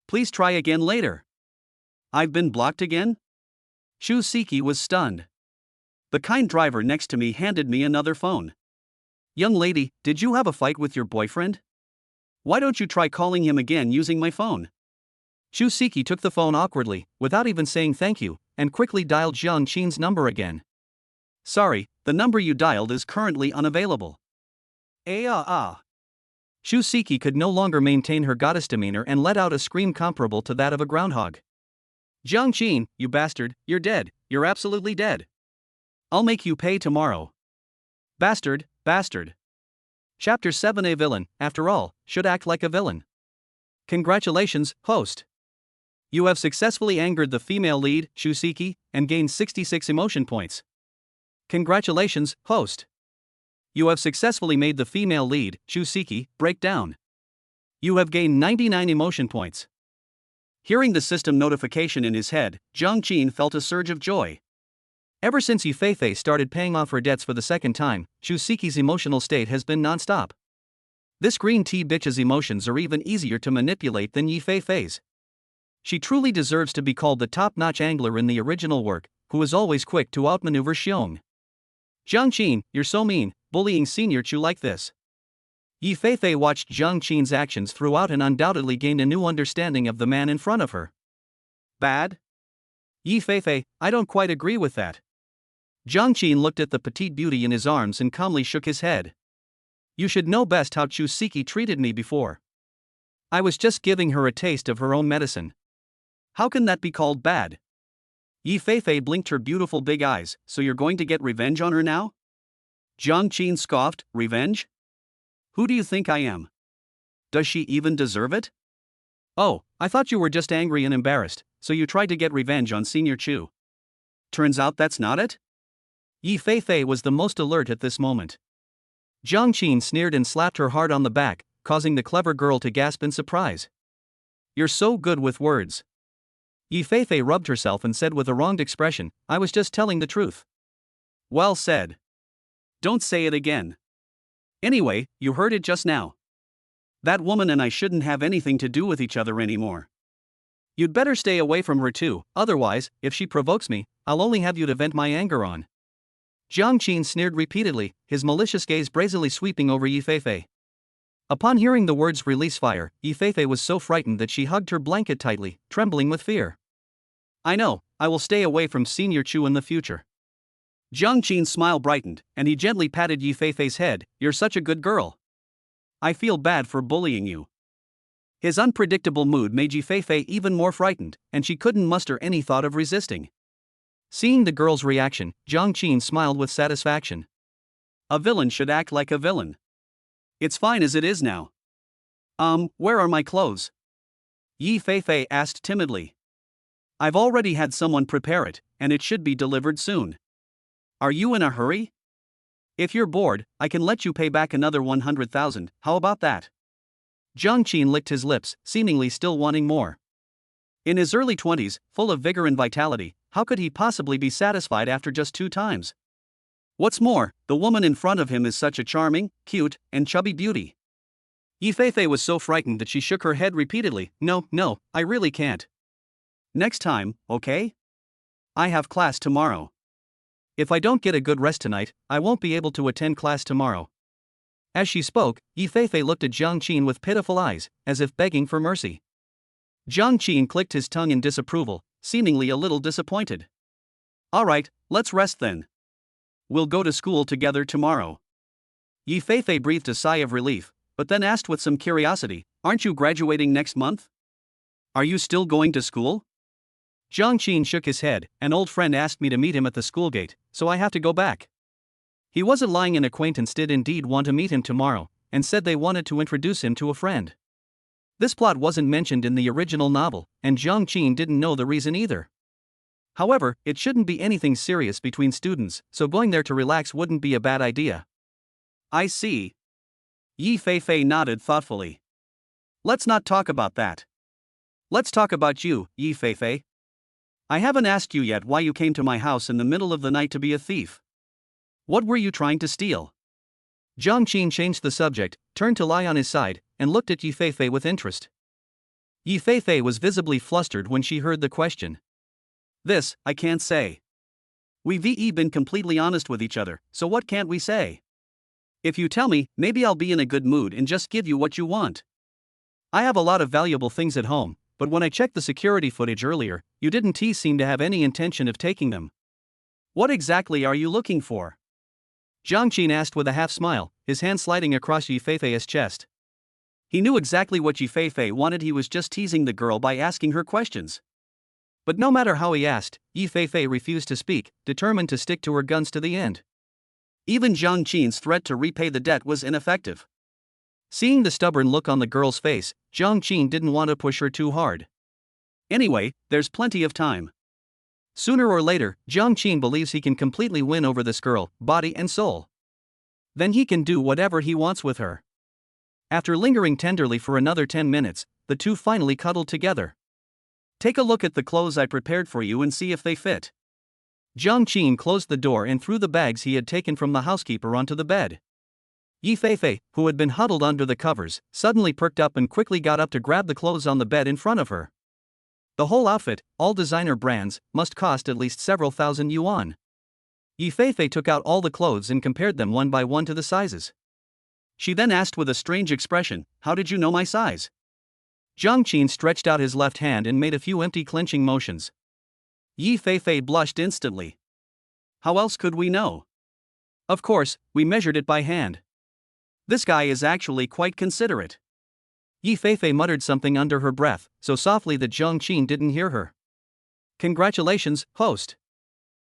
Please try again later." "I've been blocked again?" Shusiki was stunned. The kind driver next to me handed me another phone. "Young lady, did you have a fight with your boyfriend? Why don't you try calling him again using my phone?" Shusiki took the phone awkwardly, without even saying thank you, and quickly dialed Jiang Qin's number again. "Sorry, the number you dialed is currently unavailable." Shusiki could no longer maintain her goddess demeanor and let out a scream comparable to that of a groundhog. "Jiang Qin, you bastard, you're dead, you're absolutely dead. I'll make you pay tomorrow. Bastard. Chapter 7. A villain, after all, should act like a villain. Congratulations, host. You have successfully angered the female lead, Shusiki, and gained 66 emotion points. Congratulations, host. You have successfully made the female lead, Shusiki, break down. You have gained 99 emotion points. Hearing the system notification in his head, Jiang Qin felt a surge of joy. Ever since Yi Feifei started paying off her debts for the second time, Shusiki's emotional state has been non-stop. This green tea bitch's emotions are even easier to manipulate than Yi Feifei's. She truly deserves to be called the top-notch angler in the original work, who is always quick to outmaneuver Xiong. "Jiang Qin, you're so mean, bullying Senior Chu like this." Yi Feifei watched Jiang Qin's actions throughout and undoubtedly gained a new understanding of the man in front of her. Bad? Yi Feifei, I don't quite agree with that. Jiang Qin looked at the petite beauty in his arms and calmly shook his head. You should know best how Chusiki treated me before. I was just giving her a taste of her own medicine. How can that be called bad? Yi Feifei blinked her beautiful big eyes. So you're going to get revenge on her now? Jiang Qin scoffed. Revenge? Who do you think I am? Does she even deserve it? Oh, I thought you were just angry and embarrassed, so you tried to get revenge on Senior Chu. Turns out that's not it? Yi Feifei was the most alert at this moment. Jiang Qin sneered and slapped her hard on the back, causing the clever girl to gasp in surprise. You're so good with words. Yi Feifei rubbed herself and said with a wronged expression, I was just telling the truth. Well said. Don't say it again. Anyway, you heard it just now. That woman and I shouldn't have anything to do with each other anymore. You'd better stay away from her too, otherwise, if she provokes me, I'll only have you to vent my anger on. Jiang Qin sneered repeatedly, his malicious gaze brazenly sweeping over Yi Feifei. Upon hearing the words release fire, Yi Feifei was so frightened that she hugged her blanket tightly, trembling with fear. I know, I will stay away from Senior Chu in the future. Jiang Qin's smile brightened, and he gently patted Yi Feifei's head. You're such a good girl. I feel bad for bullying you. His unpredictable mood made Yi Feifei even more frightened, and she couldn't muster any thought of resisting. Seeing the girl's reaction, Jiang Qin smiled with satisfaction. A villain should act like a villain. It's fine as it is now. Where are my clothes? Yi Feifei asked timidly. I've already had someone prepare it, and it should be delivered soon. Are you in a hurry? If you're bored, I can let you pay back another 100,000, how about that? Jiang Qin licked his lips, seemingly still wanting more. In his early 20s, full of vigor and vitality, how could he possibly be satisfied after just 2 times? What's more, the woman in front of him is such a charming, cute, and chubby beauty. Yi Feifei was so frightened that she shook her head repeatedly. No, I really can't. Next time, okay? I have class tomorrow. If I don't get a good rest tonight, I won't be able to attend class tomorrow. As she spoke, Yi Feifei looked at Jiang Qin with pitiful eyes, as if begging for mercy. Jiang Qin clicked his tongue in disapproval, seemingly a little disappointed. All right, let's rest then. We'll go to school together tomorrow. Yi Feifei breathed a sigh of relief, but then asked with some curiosity, aren't you graduating next month? Are you still going to school? Jiang Qin shook his head. An old friend asked me to meet him at the school gate, so I have to go back. He wasn't lying. An acquaintance did indeed want to meet him tomorrow, and said they wanted to introduce him to a friend. This plot wasn't mentioned in the original novel, and Jiang Qin didn't know the reason either. However, it shouldn't be anything serious between students, so going there to relax wouldn't be a bad idea. I see. Yi Feifei nodded thoughtfully. Let's not talk about that. Let's talk about you, Yi Feifei. I haven't asked you yet why you came to my house in the middle of the night to be a thief. What were you trying to steal? Jiang Qin changed the subject, turned to lie on his side, and looked at Yi Feifei with interest. Yi Feifei was visibly flustered when she heard the question. This, I can't say. We've been completely honest with each other, so what can't we say? If you tell me, maybe I'll be in a good mood and just give you what you want. I have a lot of valuable things at home, but when I checked the security footage earlier, you didn't seem to have any intention of taking them. What exactly are you looking for? Jiang Qin asked with a half smile, his hand sliding across Yi Feifei's chest. He knew exactly what Yi Feifei wanted. He was just teasing the girl by asking her questions. But no matter how he asked, Yi Feifei refused to speak, determined to stick to her guns to the end. Even Jiang Qin's threat to repay the debt was ineffective. Seeing the stubborn look on the girl's face, Jiang Qin didn't want to push her too hard. Anyway, there's plenty of time. Sooner or later, Jiang Qin believes he can completely win over this girl, body and soul. Then he can do whatever he wants with her. After lingering tenderly for another 10 minutes, the two finally cuddled together. Take a look at the clothes I prepared for you and see if they fit. Jiang Qin closed the door and threw the bags he had taken from the housekeeper onto the bed. Yi Feifei, who had been huddled under the covers, suddenly perked up and quickly got up to grab the clothes on the bed in front of her. The whole outfit, all designer brands, must cost at least several thousand yuan. Yi Feifei took out all the clothes and compared them one by one to the sizes. She then asked with a strange expression, "How did you know my size?" Jiang Qin stretched out his left hand and made a few empty clenching motions. Yi Feifei blushed instantly. How else could we know? Of course, we measured it by hand. This guy is actually quite considerate. Yi Feifei muttered something under her breath, so softly that Jiang Qin didn't hear her. Congratulations, host.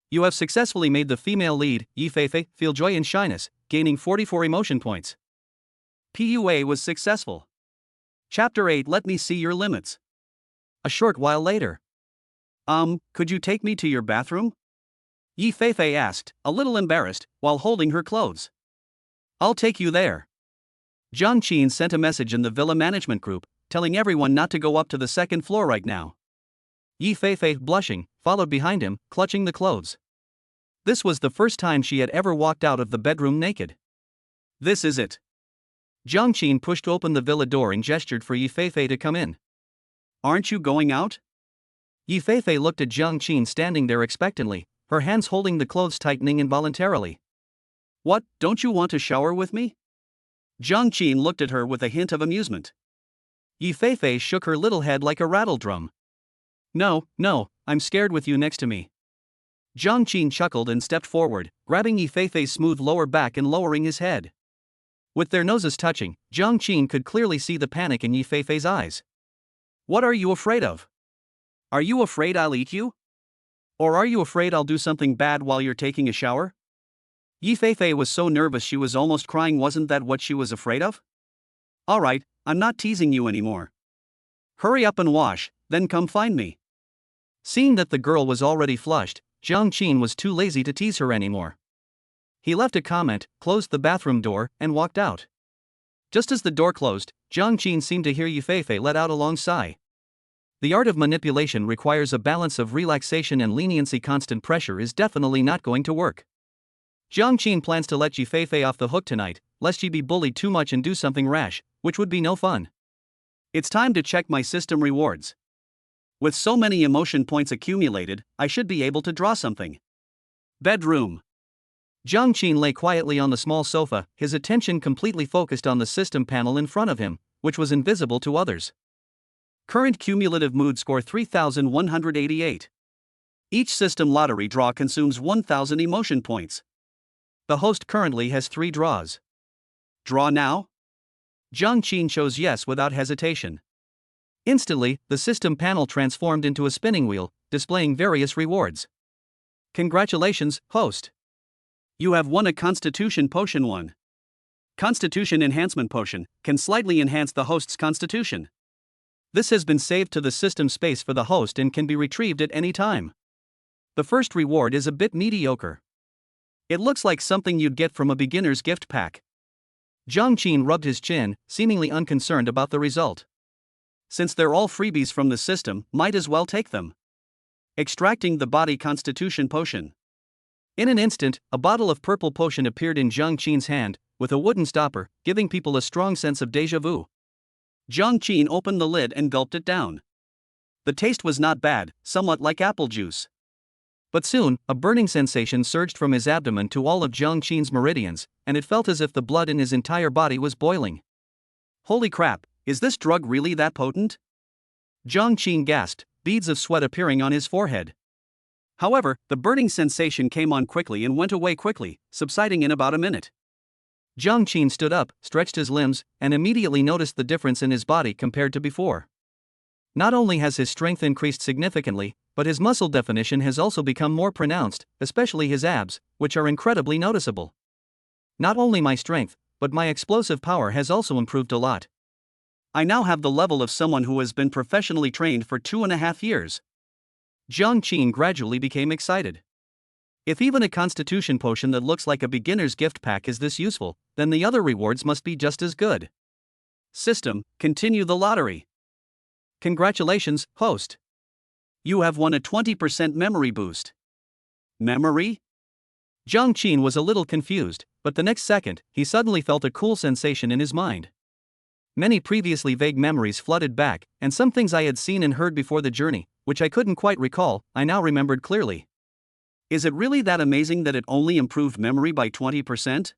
You have successfully made the female lead, Yi Feifei, feel joy and shyness, gaining 44 emotion points. PUA was successful. Chapter 8. Let me see your limits. A short while later. Could you take me to your bathroom? Yi Feifei asked, a little embarrassed, while holding her clothes. I'll take you there. Jiang Qin sent a message in the villa management group, telling everyone not to go up to the second floor right now. Yi Feifei, blushing, followed behind him, clutching the clothes. This was the first time she had ever walked out of the bedroom naked. This is it. Jiang Qin pushed open the villa door and gestured for Yi Feifei to come in. Aren't you going out? Yi Feifei looked at Jiang Qin standing there expectantly, her hands holding the clothes tightening involuntarily. What, don't you want to shower with me? Jiang Qin looked at her with a hint of amusement. Yi Feifei shook her little head like a rattle drum. No, I'm scared with you next to me. Jiang Qin chuckled and stepped forward, grabbing Yi Feifei's smooth lower back and lowering his head. With their noses touching, Jiang Qin could clearly see the panic in Yi Feifei's eyes. What are you afraid of? Are you afraid I'll eat you? Or are you afraid I'll do something bad while you're taking a shower? Yi Feifei was so nervous she was almost crying. Wasn't that what she was afraid of? Alright, I'm not teasing you anymore. Hurry up and wash, then come find me. Seeing that the girl was already flushed, Jiang Qin was too lazy to tease her anymore. He left a comment, closed the bathroom door, and walked out. Just as the door closed, Jiang Qin seemed to hear Yi Feifei let out a long sigh. The art of manipulation requires a balance of relaxation and leniency. Constant pressure is definitely not going to work. Jiang Qin plans to let Yi Feifei off the hook tonight, lest she be bullied too much and do something rash, which would be no fun. It's time to check my system rewards. With so many emotion points accumulated, I should be able to draw something. Bedroom. Jiang Qin lay quietly on the small sofa, his attention completely focused on the system panel in front of him, which was invisible to others. Current cumulative mood score 3,188. Each system lottery draw consumes 1,000 emotion points. The host currently has 3 draws. Draw now? Jiang Qin chose yes without hesitation. Instantly, the system panel transformed into a spinning wheel, displaying various rewards. Congratulations, host! You have won a Constitution Potion 1. Constitution Enhancement Potion can slightly enhance the host's constitution. This has been saved to the system space for the host and can be retrieved at any time. The first reward is a bit mediocre. It looks like something you'd get from a beginner's gift pack. Jiang Qin rubbed his chin, seemingly unconcerned about the result. Since they're all freebies from the system, might as well take them. Extracting the body constitution potion. In an instant, a bottle of purple potion appeared in Jiang Qin's hand, with a wooden stopper, giving people a strong sense of déjà vu. Jiang Qin opened the lid and gulped it down. The taste was not bad, somewhat like apple juice. But soon, a burning sensation surged from his abdomen to all of Jiang Qin's meridians, and it felt as if the blood in his entire body was boiling. Holy crap, is this drug really that potent? Jiang Qin gasped, beads of sweat appearing on his forehead. However, the burning sensation came on quickly and went away quickly, subsiding in about a minute. Jiang Qin stood up, stretched his limbs, and immediately noticed the difference in his body compared to before. Not only has his strength increased significantly, but his muscle definition has also become more pronounced, especially his abs, which are incredibly noticeable. Not only my strength, but my explosive power has also improved a lot. I now have the level of someone who has been professionally trained for 2.5 years. Jiang Qin gradually became excited. If even a constitution potion that looks like a beginner's gift pack is this useful, then the other rewards must be just as good. System, continue the lottery. Congratulations, host. You have won a 20% memory boost. Memory? Jiang Qin was a little confused, but the next second, he suddenly felt a cool sensation in his mind. Many previously vague memories flooded back, and some things I had seen and heard before the journey, which I couldn't quite recall, I now remembered clearly. Is it really that amazing that it only improved memory by 20%?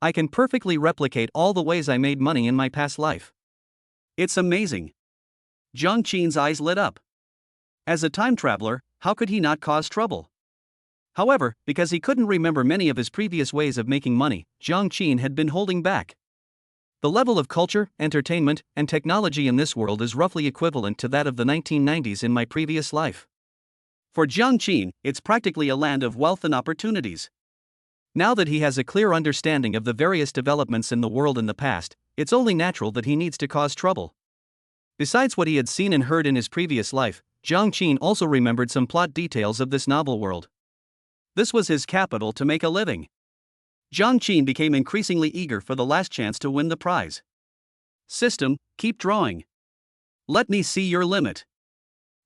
I can perfectly replicate all the ways I made money in my past life. It's amazing. Jiang Qin's eyes lit up. As a time traveler, how could he not cause trouble? However, because he couldn't remember many of his previous ways of making money, Jiang Qin had been holding back. The level of culture, entertainment, and technology in this world is roughly equivalent to that of the 1990s in my previous life. For Jiang Qin, it's practically a land of wealth and opportunities. Now that he has a clear understanding of the various developments in the world in the past, it's only natural that he needs to cause trouble. Besides what he had seen and heard in his previous life, Jiang Qin also remembered some plot details of this novel world. This was his capital to make a living. Jiang Qin became increasingly eager for the last chance to win the prize. System, keep drawing. Let me see your limit.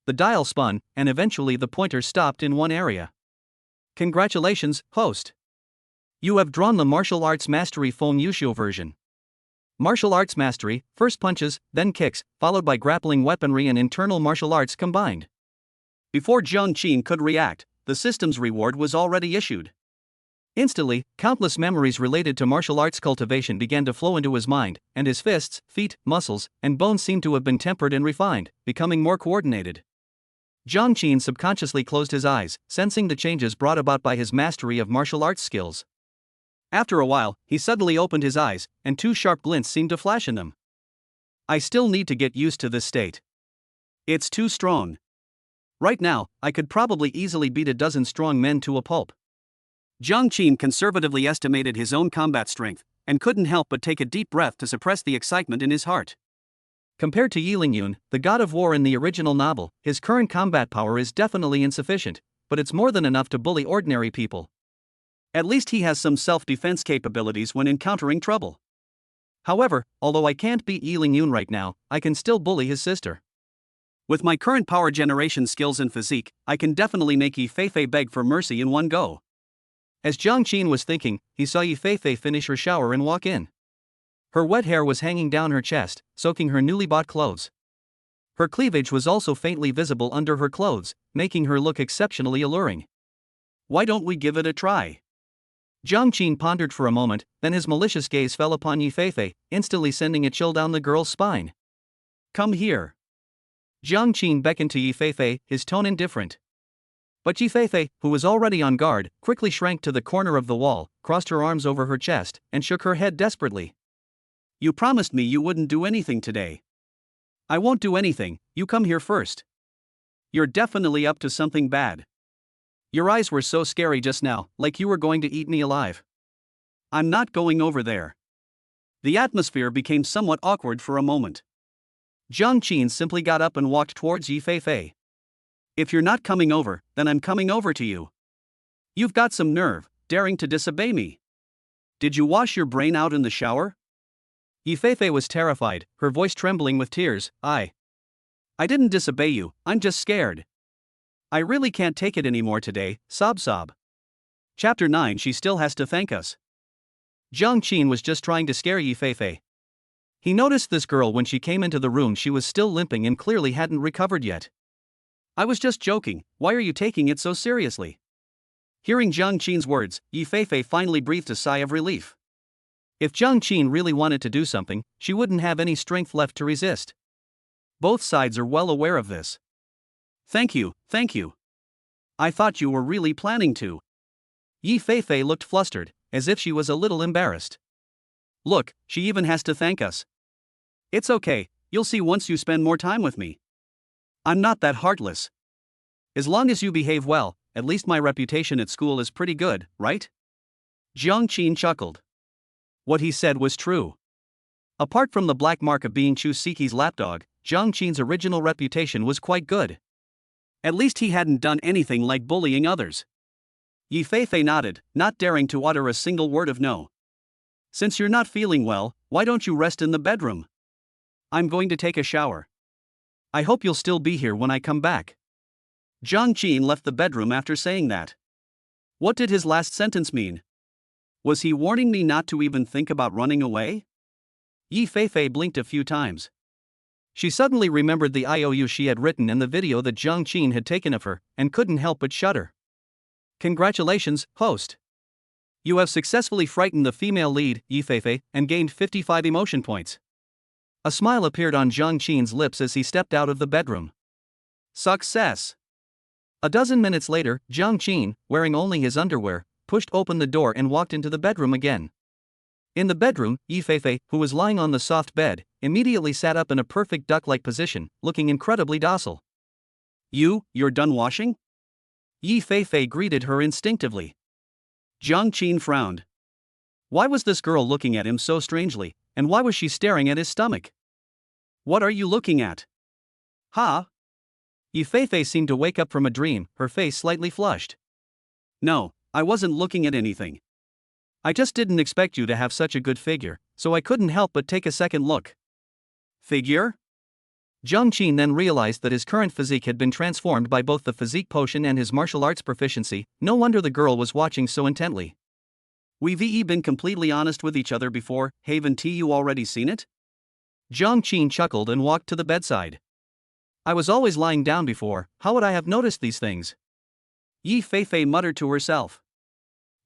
The dial spun, and eventually the pointer stopped in one area. Congratulations, host. You have drawn the Martial Arts Mastery Feng Yushu version. Martial Arts Mastery, first punches, then kicks, followed by grappling weaponry and internal martial arts combined. Before Jiang Qin could react, the system's reward was already issued. Instantly, countless memories related to martial arts cultivation began to flow into his mind, and his fists, feet, muscles, and bones seemed to have been tempered and refined, becoming more coordinated. Jiang Qin subconsciously closed his eyes, sensing the changes brought about by his mastery of martial arts skills. After a while, he suddenly opened his eyes, and 2 sharp glints seemed to flash in them. I still need to get used to this state. It's too strong. Right now, I could probably easily beat a dozen strong men to a pulp. Jiang Qin conservatively estimated his own combat strength, and couldn't help but take a deep breath to suppress the excitement in his heart. Compared to Yi Lingyun, the god of war in the original novel, his current combat power is definitely insufficient, but it's more than enough to bully ordinary people. At least he has some self-defense capabilities when encountering trouble. However, although I can't beat Yi Lingyun right now, I can still bully his sister. With my current power generation skills and physique, I can definitely make Yi Feifei beg for mercy in one go. As Jiang Qin was thinking, he saw Yi Feifei finish her shower and walk in. Her wet hair was hanging down her chest, soaking her newly bought clothes. Her cleavage was also faintly visible under her clothes, making her look exceptionally alluring. Why don't we give it a try? Jiang Qin pondered for a moment, then his malicious gaze fell upon Yi Feifei, instantly sending a chill down the girl's spine. Come here. Jiang Qin beckoned to Yi Feifei, his tone indifferent. But Yi Feifei, who was already on guard, quickly shrank to the corner of the wall, crossed her arms over her chest, and shook her head desperately. You promised me you wouldn't do anything today. I won't do anything, you come here first. You're definitely up to something bad. Your eyes were so scary just now, like you were going to eat me alive. I'm not going over there. The atmosphere became somewhat awkward for a moment. Jiang Qin simply got up and walked towards Yi Feifei. If you're not coming over, then I'm coming over to you. You've got some nerve, daring to disobey me. Did you wash your brain out in the shower? Yi Feifei was terrified, her voice trembling with tears. I didn't disobey you, I'm just scared. I really can't take it anymore today, sob. Chapter 9. She still has to thank us. Jiang Qin was just trying to scare Yi Feifei. He noticed this girl when she came into the room. She was still limping and clearly hadn't recovered yet. I was just joking, why are you taking it so seriously? Hearing Jiang Qin's words, Yi Feifei finally breathed a sigh of relief. If Jiang Qin really wanted to do something, she wouldn't have any strength left to resist. Both sides are well aware of this. Thank you. I thought you were really planning to. Yi Feifei looked flustered, as if she was a little embarrassed. Look, she even has to thank us. It's okay, you'll see once you spend more time with me. I'm not that heartless. As long as you behave well, at least my reputation at school is pretty good, right? Jiang Qin chuckled. What he said was true. Apart from the black mark of being Chu Siki's lapdog, Jiang Qin's original reputation was quite good. At least he hadn't done anything like bullying others. Yi Feifei nodded, not daring to utter a single word of no. Since you're not feeling well, why don't you rest in the bedroom? I'm going to take a shower. I hope you'll still be here when I come back. Jiang Qin left the bedroom after saying that. What did his last sentence mean? Was he warning me not to even think about running away? Yi Feifei blinked a few times. She suddenly remembered the IOU she had written and the video that Jiang Qin had taken of her, and couldn't help but shudder. Congratulations, host. You have successfully frightened the female lead, Yi Feifei, and gained 55 emotion points. A smile appeared on Jiang Qin's lips as he stepped out of the bedroom. Success! A dozen minutes later, Jiang Qin, wearing only his underwear, pushed open the door and walked into the bedroom again. In the bedroom, Yi Feifei, who was lying on the soft bed, immediately sat up in a perfect duck-like position, looking incredibly docile. You're done washing? Yi Feifei greeted her instinctively. Jiang Qin frowned. Why was this girl looking at him so strangely, and why was she staring at his stomach? What are you looking at? Huh? Yi Feifei seemed to wake up from a dream, her face slightly flushed. No, I wasn't looking at anything. I just didn't expect you to have such a good figure, so I couldn't help but take a second look. Figure? Jiang Qin then realized that his current physique had been transformed by both the physique potion and his martial arts proficiency. No wonder the girl was watching so intently. We've been completely honest with each other before, haven't you already seen it? Jiang Qin chuckled and walked to the bedside. I was always lying down before, how would I have noticed these things? Yi Feifei muttered to herself.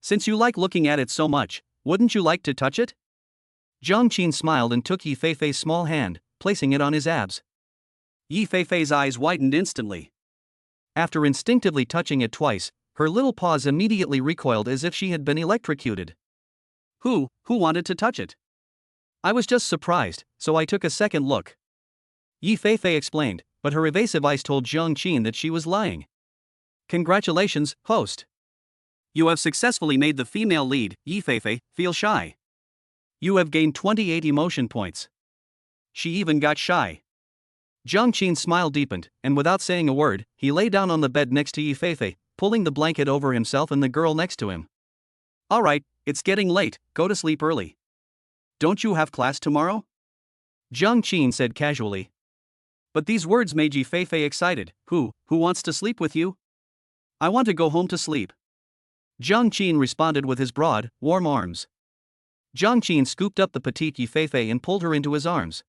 Since you like looking at it so much, wouldn't you like to touch it? Jiang Qin smiled and took Yi Feifei's small hand, placing it on his abs. Yi Feifei's eyes widened instantly. After instinctively touching it twice, her little paws immediately recoiled as if she had been electrocuted. Who wanted to touch it? I was just surprised, so I took a second look. Yi Feifei explained, but her evasive eyes told Jiang Qin that she was lying. Congratulations, host. You have successfully made the female lead, Yi Feifei, feel shy. You have gained 28 emotion points. She even got shy. Jiang Qin's smile deepened, and without saying a word, he lay down on the bed next to Yi Feifei, pulling the blanket over himself and the girl next to him. Alright, it's getting late, go to sleep early. Don't you have class tomorrow? Jiang Qin said casually. But these words made Yi Feifei excited. Who wants to sleep with you? I want to go home to sleep. Jiang Qin responded with his broad, warm arms. Jiang Qin scooped up the petite Yi Feifei and pulled her into his arms.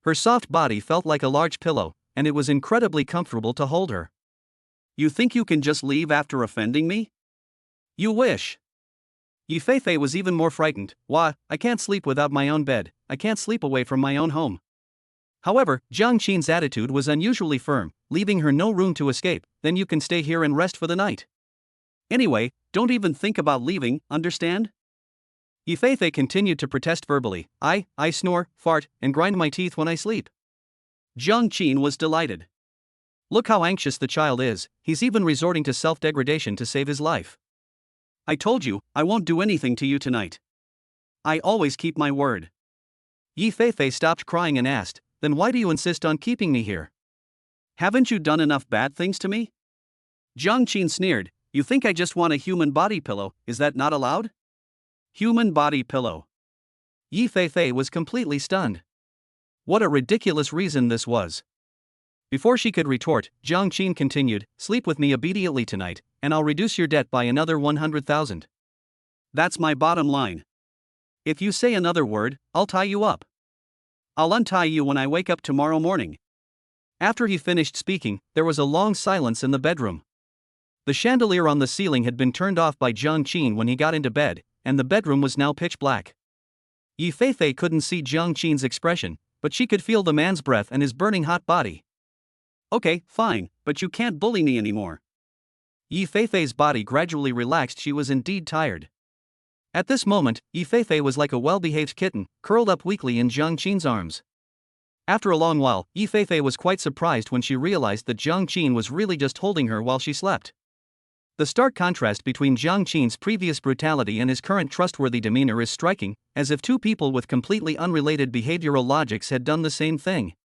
Her soft body felt like a large pillow, and it was incredibly comfortable to hold her. You think you can just leave after offending me? You wish. Yi Feifei was even more frightened. Why, I can't sleep without my own bed, I can't sleep away from my own home. However, Jiang Qin's attitude was unusually firm, leaving her no room to escape. Then you can stay here and rest for the night. Anyway, don't even think about leaving, understand? Yi Feifei continued to protest verbally. I snore, fart, and grind my teeth when I sleep. Jiang Qin was delighted. Look how anxious the child is, he's even resorting to self-degradation to save his life. I told you, I won't do anything to you tonight. I always keep my word. Yi Feifei stopped crying and asked, then why do you insist on keeping me here? Haven't you done enough bad things to me? Jiang Qin sneered. You think I just want a human body pillow, is that not allowed? Human body pillow. Yi Feifei was completely stunned. What a ridiculous reason this was. Before she could retort, Jiang Qin continued, sleep with me immediately tonight, and I'll reduce your debt by another 100,000. That's my bottom line. If you say another word, I'll tie you up. I'll untie you when I wake up tomorrow morning. After he finished speaking, there was a long silence in the bedroom. The chandelier on the ceiling had been turned off by Jiang Qin when he got into bed, and the bedroom was now pitch black. Yi Feifei couldn't see Jiang Qin's expression, but she could feel the man's breath and his burning hot body. Okay, fine, but you can't bully me anymore. Yi Feifei's body gradually relaxed. She was indeed tired. At this moment, Yi Feifei was like a well-behaved kitten, curled up weakly in Jiang Qin's arms. After a long while, Yi Feifei was quite surprised when she realized that Jiang Qin was really just holding her while she slept. The stark contrast between Jiang Qin's previous brutality and his current trustworthy demeanor is striking, as if two people with completely unrelated behavioral logics had done the same thing.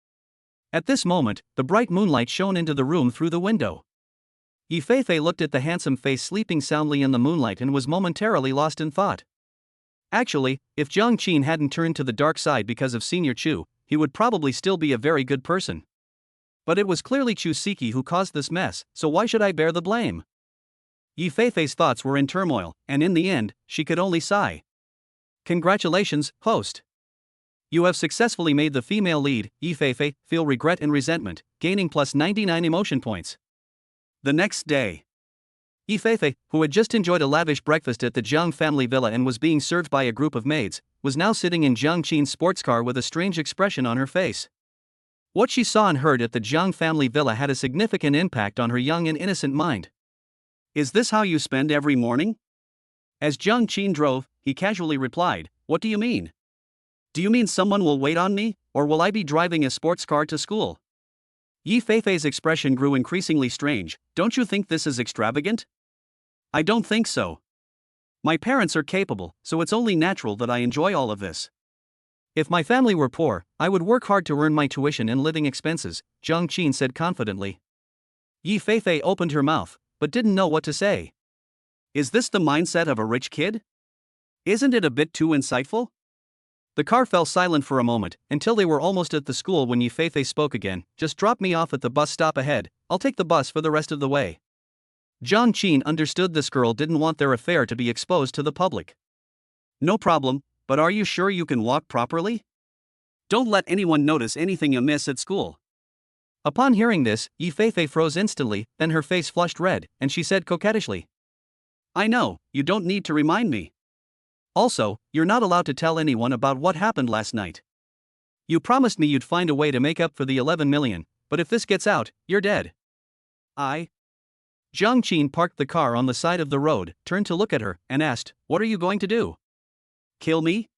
At this moment, the bright moonlight shone into the room through the window. Yi Feifei looked at the handsome face sleeping soundly in the moonlight and was momentarily lost in thought. Actually, if Jiang Qin hadn't turned to the dark side because of Senior Chu, he would probably still be a very good person. But it was clearly Chu Siki who caused this mess, so why should I bear the blame? Yi Feifei's thoughts were in turmoil, and in the end, she could only sigh. Congratulations, host. You have successfully made the female lead, Yi Feifei, feel regret and resentment, gaining plus 99 emotion points. The next day, Yi Feifei, who had just enjoyed a lavish breakfast at the Jiang family villa and was being served by a group of maids, was now sitting in Jiang Qin's sports car with a strange expression on her face. What she saw and heard at the Jiang family villa had a significant impact on her young and innocent mind. Is this how you spend every morning? As Jiang Qin drove, he casually replied, what do you mean? Do you mean someone will wait on me, or will I be driving a sports car to school? Yi Feifei's expression grew increasingly strange. Don't you think this is extravagant? I don't think so. My parents are capable, so it's only natural that I enjoy all of this. If my family were poor, I would work hard to earn my tuition and living expenses, Jiang Qin said confidently. Yi Feifei opened her mouth, but didn't know what to say. Is this the mindset of a rich kid? Isn't it a bit too insightful? The car fell silent for a moment, until they were almost at the school when Yi Feifei spoke again. Just drop me off at the bus stop ahead, I'll take the bus for the rest of the way. Jiang Qin understood this girl didn't want their affair to be exposed to the public. No problem, but are you sure you can walk properly? Don't let anyone notice anything amiss at school. Upon hearing this, Yi Feifei froze instantly, then her face flushed red, and she said coquettishly, I know, you don't need to remind me. Also, you're not allowed to tell anyone about what happened last night. You promised me you'd find a way to make up for the 11 million, but if this gets out, you're dead. Jiang Qin parked the car on the side of the road, turned to look at her, and asked, what are you going to do? Kill me?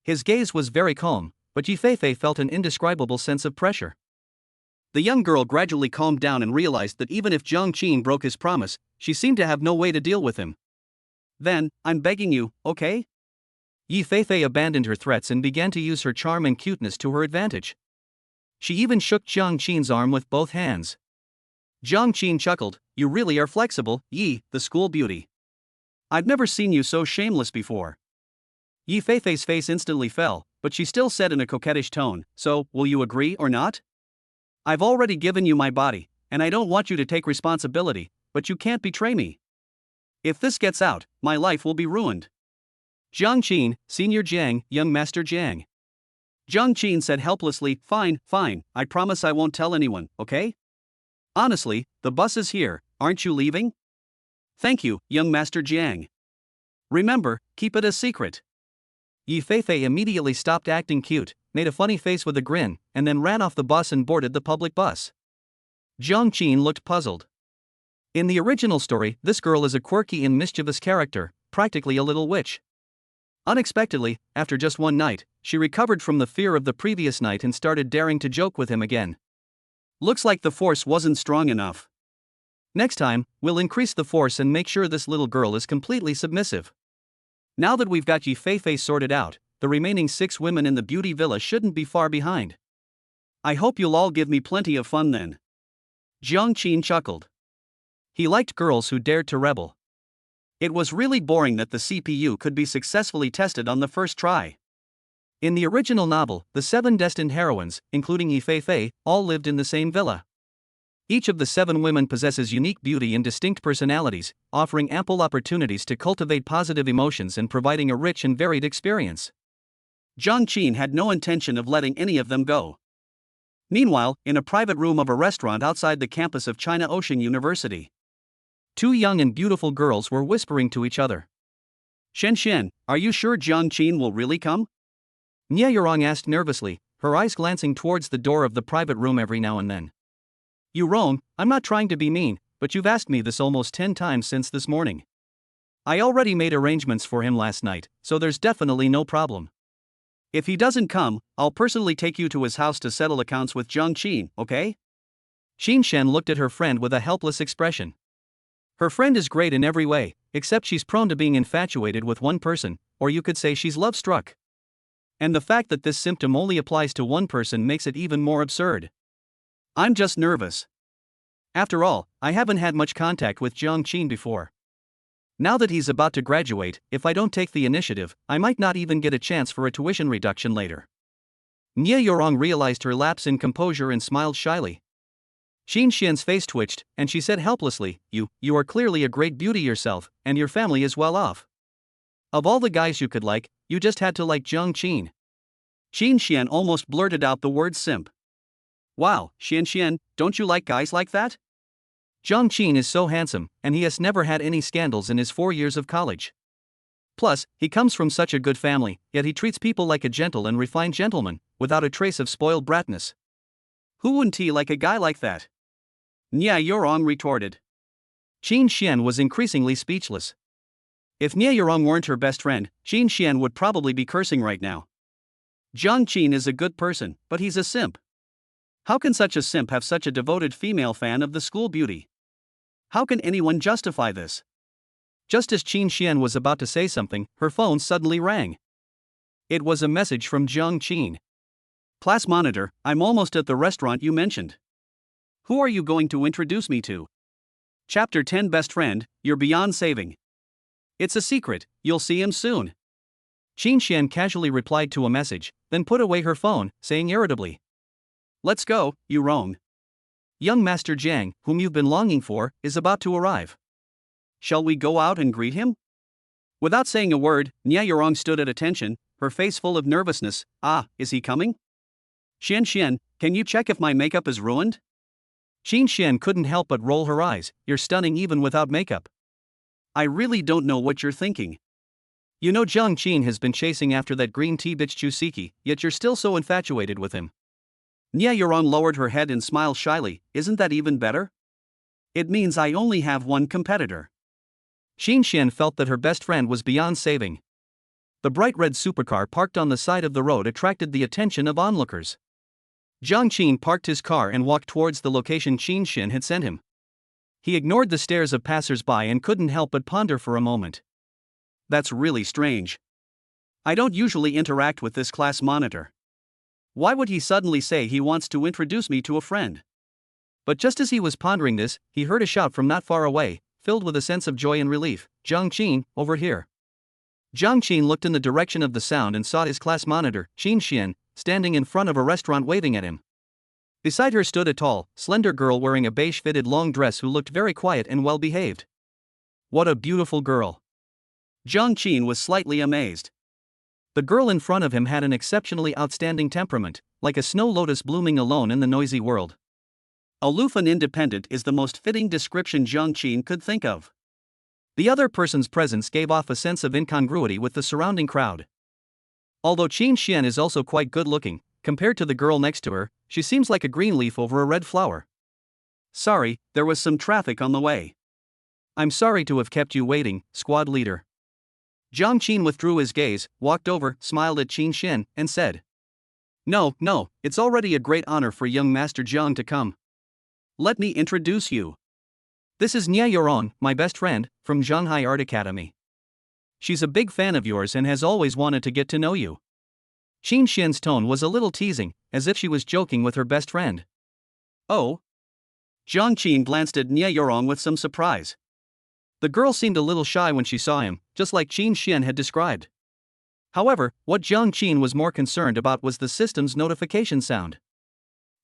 His gaze was very calm, but Yi Feifei felt an indescribable sense of pressure. The young girl gradually calmed down and realized that even if Jiang Qin broke his promise, she seemed to have no way to deal with him. Then, I'm begging you, okay? Yi Feifei abandoned her threats and began to use her charm and cuteness to her advantage. She even shook Jiang Qin's arm with both hands. Jiang Qin chuckled, "You really are flexible, Yi, the school beauty. I've never seen you so shameless before." Yi Feifei's face instantly fell, but she still said in a coquettish tone, "So, will you agree or not? I've already given you my body, and I don't want you to take responsibility, but you can't betray me. If this gets out, my life will be ruined." Jiang Qin, Senior Jiang, Young Master Jiang. Jiang Qin said helplessly, Fine, I promise I won't tell anyone, okay? Honestly, the bus is here, aren't you leaving? Thank you, Young Master Jiang. Remember, keep it a secret." Yi Feifei immediately stopped acting cute, made a funny face with a grin, and then ran off the bus and boarded the public bus. Jiang Qin looked puzzled. In the original story, this girl is a quirky and mischievous character, practically a little witch. Unexpectedly, after just one night, she recovered from the fear of the previous night and started daring to joke with him again. Looks like the force wasn't strong enough. Next time, we'll increase the force and make sure this little girl is completely submissive. Now that we've got Yi Feifei sorted out, the remaining 6 women in the beauty villa shouldn't be far behind. I hope you'll all give me plenty of fun then. Jiang Qin chuckled. He liked girls who dared to rebel. It was really boring that the CPU could be successfully tested on the first try. In the original novel, the 7 destined heroines, including Yi Feifei, all lived in the same villa. Each of the 7 women possesses unique beauty and distinct personalities, offering ample opportunities to cultivate positive emotions and providing a rich and varied experience. Jiang Qin had no intention of letting any of them go. Meanwhile, in a private room of a restaurant outside the campus of China Ocean University, 2 young and beautiful girls were whispering to each other. "Shen, are you sure Jiang Qin will really come?" Nie Yurong asked nervously, her eyes glancing towards the door of the private room every now and then. "Yurong, I'm not trying to be mean, but you've asked me this almost 10 times since this morning. I already made arrangements for him last night, so there's definitely no problem. If he doesn't come, I'll personally take you to his house to settle accounts with Jiang Qin, okay?" Xin Shen looked at her friend with a helpless expression. Her friend is great in every way, except she's prone to being infatuated with one person, or you could say she's love-struck. And the fact that this symptom only applies to one person makes it even more absurd. "I'm just nervous. After all, I haven't had much contact with Jiang Qin before. Now that he's about to graduate, if I don't take the initiative, I might not even get a chance for a tuition reduction later." Nie Yorong realized her lapse in composure and smiled shyly. Xin Xian's face twitched, and she said helplessly, You are clearly a great beauty yourself, and your family is well off. Of all the guys you could like, you just had to like Jiang Qin." Xin Xian almost blurted out the word simp. "Wow, Xian, don't you like guys like that? Jiang Qin is so handsome, and he has never had any scandals in his 4 years of college. Plus, he comes from such a good family, yet he treats people like a gentle and refined gentleman, without a trace of spoiled bratness. Who wouldn't he like a guy like that?" Nie Yorong retorted. Xin Xian was increasingly speechless. If Nie Yorong weren't her best friend, Xin Xian would probably be cursing right now. Jiang Qin is a good person, but he's a simp. How can such a simp have such a devoted female fan of the school beauty? How can anyone justify this? Just as Xin Xian was about to say something, her phone suddenly rang. It was a message from Jiang Qin. "Class monitor, I'm almost at the restaurant you mentioned. Who are you going to introduce me to?" Chapter 10 Best Friend, You're Beyond Saving. "It's a secret, you'll see him soon." Xin Xian casually replied to a message, then put away her phone, saying irritably, "Let's go, Yurong. Young Master Jiang, whom you've been longing for, is about to arrive. Shall we go out and greet him?" Without saying a word, Nie Yurong stood at attention, her face full of nervousness. Is he coming? Xian, can you check if my makeup is ruined?" Xin Xian couldn't help but roll her eyes. "You're stunning even without makeup." "I really don't know what you're thinking. You know Jiang Qin has been chasing after that green tea bitch Chusiki, yet you're still so infatuated with him." Nie Yurong lowered her head and smiled shyly. "Isn't that even better? It means I only have one competitor." Xin Xian felt that her best friend was beyond saving. The bright red supercar parked on the side of the road attracted the attention of onlookers. Jiang Qin parked his car and walked towards the location Qin Xin had sent him. He ignored the stares of passers-by and couldn't help but ponder for a moment. That's really strange. I don't usually interact with this class monitor. Why would he suddenly say he wants to introduce me to a friend? But just as he was pondering this, he heard a shout from not far away, filled with a sense of joy and relief. Jiang Qin, over here. Jiang Qin looked in the direction of the sound and saw his class monitor, Qin Xian, standing in front of a restaurant waving at him. Beside her stood a tall, slender girl wearing a beige-fitted long dress who looked very quiet and well-behaved. What a beautiful girl. Jiang Qin was slightly amazed. The girl in front of him had an exceptionally outstanding temperament, like a snow lotus blooming alone in the noisy world. Aloof and independent is the most fitting description Jiang Qin could think of. The other person's presence gave off a sense of incongruity with the surrounding crowd. Although Qin Xian is also quite good-looking, compared to the girl next to her, she seems like a green leaf over a red flower. Sorry, there was some traffic on the way. I'm sorry to have kept you waiting, squad leader. Jiang Qin withdrew his gaze, walked over, smiled at Qin Xian, and said, No, it's already a great honor for young Master Jiang to come. Let me introduce you. This is Nia Yoron, my best friend, from Shanghai Art Academy. She's a big fan of yours and has always wanted to get to know you. Qin Xian's tone was a little teasing, as if she was joking with her best friend. Oh? Jiang Qin glanced at Nia Yoron with some surprise. The girl seemed a little shy when she saw him, just like Qin Xian had described. However, what Jiang Qin was more concerned about was the system's notification sound.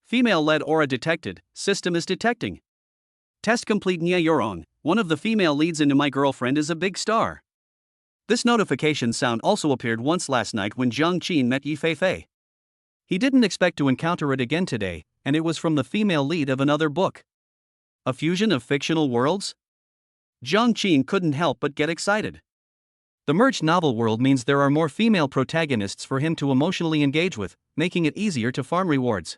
Female-led aura detected, system is detecting. Test complete. Nia Yoron, one of the female leads into My Girlfriend is a Big Star. This notification sound also appeared once last night when Jiang Qin met Yi Feifei. He didn't expect to encounter it again today, and it was from the female lead of another book. A fusion of fictional worlds? Jiang Qin couldn't help but get excited. The merged novel world means there are more female protagonists for him to emotionally engage with, making it easier to farm rewards.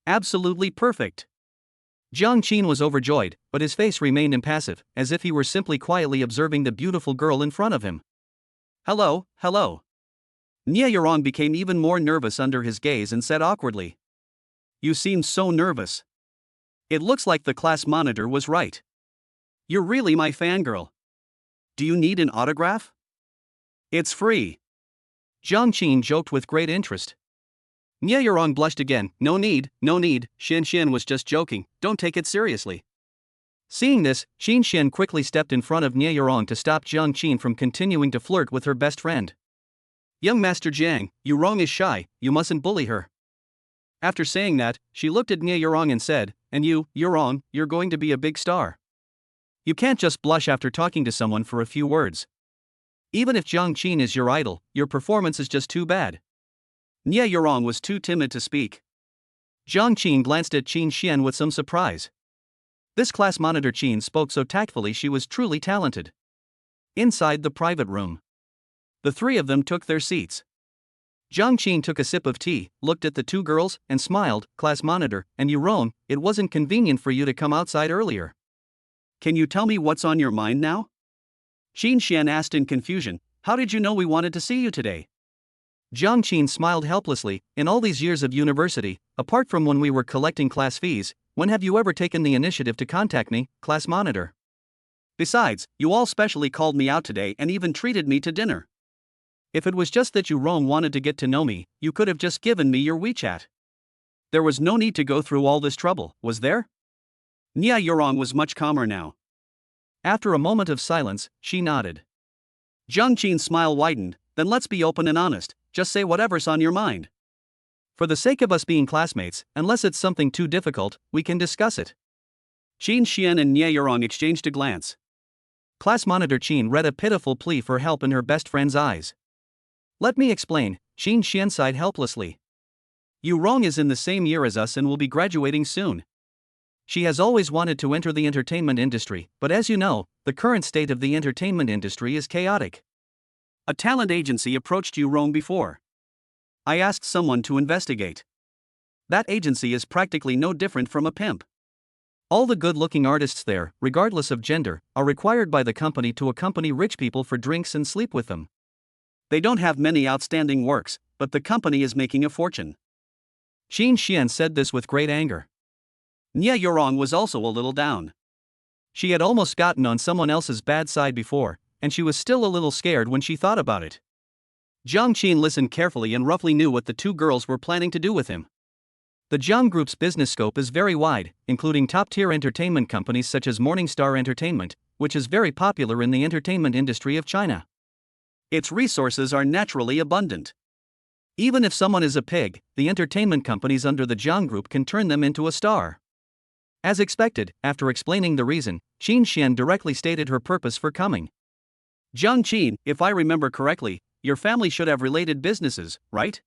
Absolutely perfect. Jiang Qin was overjoyed, but his face remained impassive, as if he were simply quietly observing the beautiful girl in front of him. Hello. Nia Yoron became even more nervous under his gaze and said awkwardly. You seem so nervous. It looks like the class monitor was right. You're really my fangirl. Do you need an autograph? It's free. Jiang Qin joked with great interest. Nia Yoron blushed again. No need. Qin Xian was just joking, don't take it seriously. Seeing this, Qin Xian quickly stepped in front of Nia Yoron to stop Jiang Qin from continuing to flirt with her best friend. Young Master Jiang, Yoron is shy, you mustn't bully her. After saying that, she looked at Nia Yoron and said, and you, Yoron, you're going to be a big star. You can't just blush after talking to someone for a few words. Even if Jiang Qin is your idol, your performance is just too bad. Nia Yoron was too timid to speak. Jiang Qin glanced at Qin Xian with some surprise. This class monitor Qin spoke so tactfully, she was truly talented. Inside the private room, the three of them took their seats. Jiang Qin took a sip of tea, looked at the two girls, and smiled. Class monitor, and Yoron, it wasn't convenient for you to come outside earlier. Can you tell me what's on your mind now? Qin Xian asked in confusion. How did you know we wanted to see you today? Jiang Qin smiled helplessly. In all these years of university, apart from when we were collecting class fees, when have you ever taken the initiative to contact me, class monitor? Besides, you all specially called me out today and even treated me to dinner. If it was just that you Rome wanted to get to know me, you could have just given me your WeChat. There was no need to go through all this trouble, was there? Nia Yoron was much calmer now. After a moment of silence, she nodded. Jiang Qin's smile widened. Then let's be open and honest, just say whatever's on your mind. For the sake of us being classmates, unless it's something too difficult, we can discuss it. Qin Xian and Nia Yoron exchanged a glance. Class monitor Qin read a pitiful plea for help in her best friend's eyes. Let me explain, Qin Xian sighed helplessly. Yoron is in the same year as us and will be graduating soon. She has always wanted to enter the entertainment industry, but as you know, the current state of the entertainment industry is chaotic. A talent agency approached Yoron before. I asked someone to investigate. That agency is practically no different from a pimp. All the good-looking artists there, regardless of gender, are required by the company to accompany rich people for drinks and sleep with them. They don't have many outstanding works, but the company is making a fortune. Qin Xian said this with great anger. Nia Yorong was also a little down. She had almost gotten on someone else's bad side before, and she was still a little scared when she thought about it. Jiang Qin listened carefully and roughly knew what the two girls were planning to do with him. The Jiang Group's business scope is very wide, including top-tier entertainment companies such as Morningstar Entertainment, which is very popular in the entertainment industry of China. Its resources are naturally abundant. Even if someone is a pig, the entertainment companies under the Jiang Group can turn them into a star. As expected, after explaining the reason, Qin Xian directly stated her purpose for coming. Jiang Qin, if I remember correctly, your family should have related businesses, right?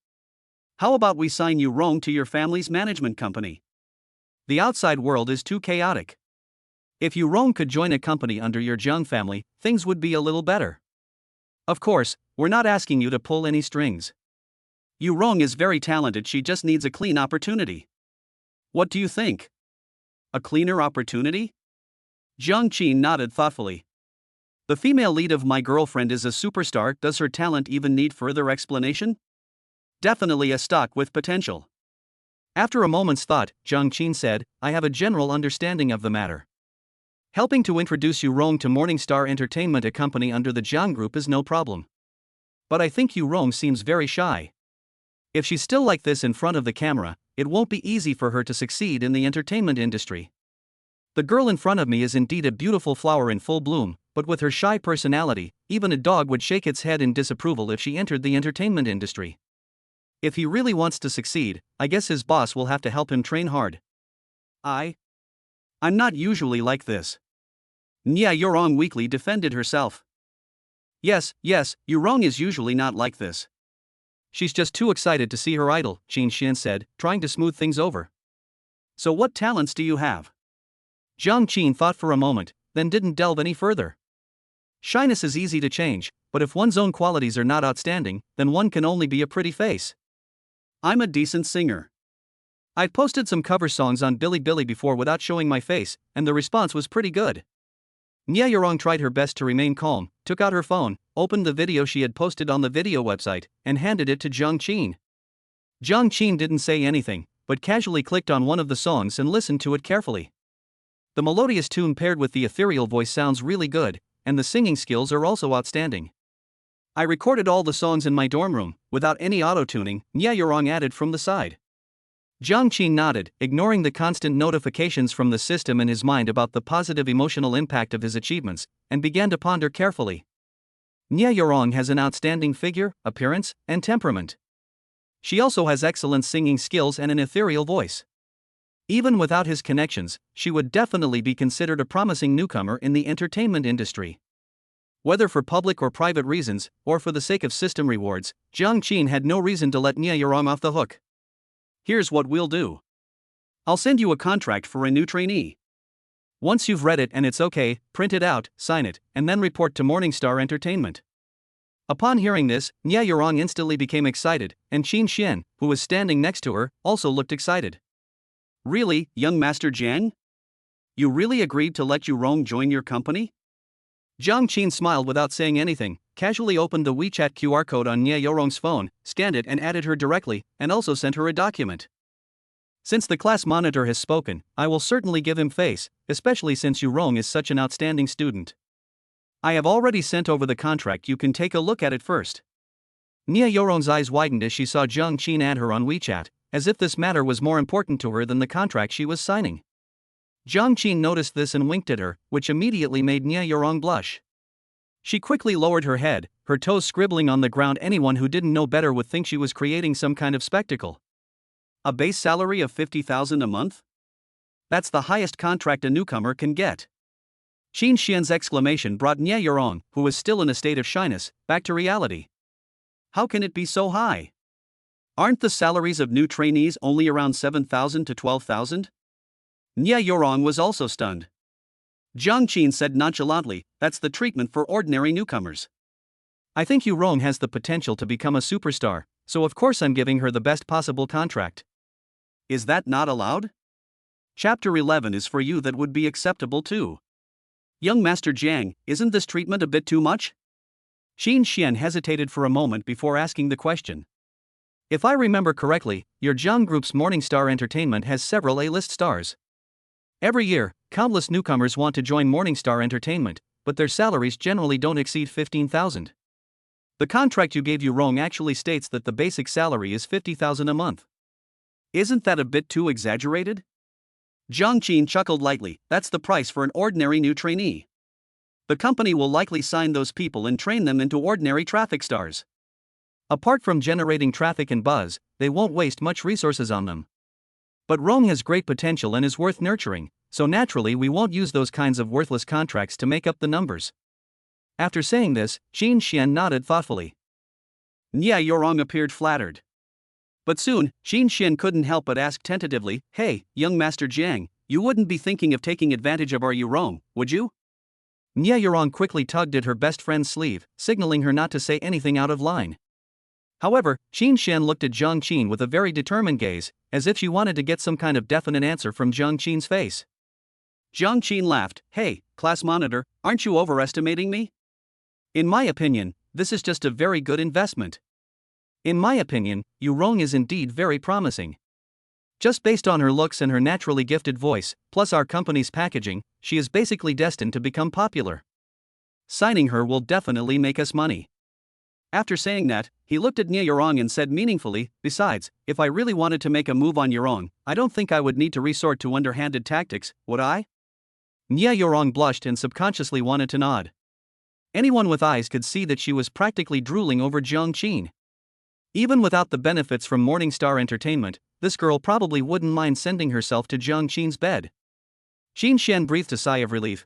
How about we sign you Rong to your family's management company? The outside world is too chaotic. If you Rong could join a company under your Jiang family, things would be a little better. Of course, we're not asking you to pull any strings. Yu Rong is very talented, she just needs a clean opportunity. What do you think? A cleaner opportunity? Jiang Qin nodded thoughtfully. The female lead of my girlfriend is a superstar, does her talent even need further explanation? Definitely a stock with potential. After a moment's thought, Jiang Qin said, I have a general understanding of the matter. Helping to introduce Yu Rong to Morningstar Entertainment, a company under the Jiang Group, is no problem. But I think Yu Rong seems very shy. If she's still like this in front of the camera, it won't be easy for her to succeed in the entertainment industry. The girl in front of me is indeed a beautiful flower in full bloom, but with her shy personality, even a dog would shake its head in disapproval if she entered the entertainment industry. If he really wants to succeed, I guess his boss will have to help him train hard. I'm not usually like this. Nia Yorong weakly defended herself. Yes, Yu Rong is usually not like this. She's just too excited to see her idol, Qin Xian said, trying to smooth things over. So what talents do you have? Jiang Qin thought for a moment, then didn't delve any further. Shyness is easy to change, but if one's own qualities are not outstanding, then one can only be a pretty face. I'm a decent singer. I've posted some cover songs on Bilibili before without showing my face, and the response was pretty good. Nia Yorong tried her best to remain calm, took out her phone, opened the video she had posted on the video website, and handed it to Jiang Qin. Jiang Qin didn't say anything, but casually clicked on one of the songs and listened to it carefully. The melodious tune paired with the ethereal voice sounds really good, and the singing skills are also outstanding. I recorded all the songs in my dorm room, without any auto-tuning, Nia Yorong added from the side. Jiang Qin nodded, ignoring the constant notifications from the system in his mind about the positive emotional impact of his achievements, and began to ponder carefully. Nia Yorong has an outstanding figure, appearance, and temperament. She also has excellent singing skills and an ethereal voice. Even without his connections, she would definitely be considered a promising newcomer in the entertainment industry. Whether for public or private reasons, or for the sake of system rewards, Jiang Qin had no reason to let Nia Yorong off the hook. Here's what we'll do. I'll send you a contract for a new trainee. Once you've read it and it's okay, print it out, sign it, and then report to Morningstar Entertainment. Upon hearing this, Nia Yorong instantly became excited, and Qin Xian, who was standing next to her, also looked excited. Really, young Master Jiang? You really agreed to let Yu Rong join your company? Jiang Qin smiled without saying anything, casually opened the WeChat QR code on Nia Yorong's phone, scanned it and added her directly, and also sent her a document. Since the class monitor has spoken, I will certainly give him face, especially since Yu Rong is such an outstanding student. I have already sent over the contract, you can take a look at it first. Nia Yorong's eyes widened as she saw Jiang Qin add her on WeChat, as if this matter was more important to her than the contract she was signing. Jiang Qin noticed this and winked at her, which immediately made Nia Yorong blush. She quickly lowered her head, her toes scribbling on the ground. Anyone who didn't know better would think she was creating some kind of spectacle. A base salary of 50,000 a month? That's the highest contract a newcomer can get. Qin Xian's exclamation brought Nia Yorong, who was still in a state of shyness, back to reality. How can it be so high? Aren't the salaries of new trainees only around 7,000 to 12,000? Nia Yorong was also stunned. Jiang Qin said nonchalantly, that's the treatment for ordinary newcomers. I think Yu Rong has the potential to become a superstar, so of course I'm giving her the best possible contract. Is that not allowed? Chapter 11 is for you that would be acceptable too. Young Master Jiang, isn't this treatment a bit too much? Qin Xian hesitated for a moment before asking the question. If I remember correctly, your Jiang Group's Morningstar Entertainment has several A-list stars. Every year, countless newcomers want to join Morningstar Entertainment, but their salaries generally don't exceed 15,000. The contract you gave Yurong actually states that the basic salary is 50,000 a month. Isn't that a bit too exaggerated? Jiang Qin chuckled lightly. That's the price for an ordinary new trainee. The company will likely sign those people and train them into ordinary traffic stars. Apart from generating traffic and buzz, they won't waste much resources on them. But Rong has great potential and is worth nurturing, so naturally we won't use those kinds of worthless contracts to make up the numbers. After saying this, Qin Xian nodded thoughtfully. Nia Yorong appeared flattered. But soon, Qin Xian couldn't help but ask tentatively, "Hey, young Master Jiang, you wouldn't be thinking of taking advantage of our Yorong, would you?" Nia Yorong quickly tugged at her best friend's sleeve, signaling her not to say anything out of line. However, Qin Xian looked at Jiang Qin with a very determined gaze, as if she wanted to get some kind of definite answer from Jiang Qin's face. Jiang Qin laughed. "Hey, class monitor, aren't you overestimating me? In my opinion, this is just a very good investment. In my opinion, Yurong is indeed very promising. Just based on her looks and her naturally gifted voice, plus our company's packaging, she is basically destined to become popular. Signing her will definitely make us money." After saying that, he looked at Nia Yorong and said meaningfully, "Besides, if I really wanted to make a move on Yorong, I don't think I would need to resort to underhanded tactics, would I?" Nia Yorong blushed and subconsciously wanted to nod. Anyone with eyes could see that she was practically drooling over Jiang Qin. Even without the benefits from Morningstar Entertainment, this girl probably wouldn't mind sending herself to Jiang Qin's bed. Qin Xian breathed a sigh of relief.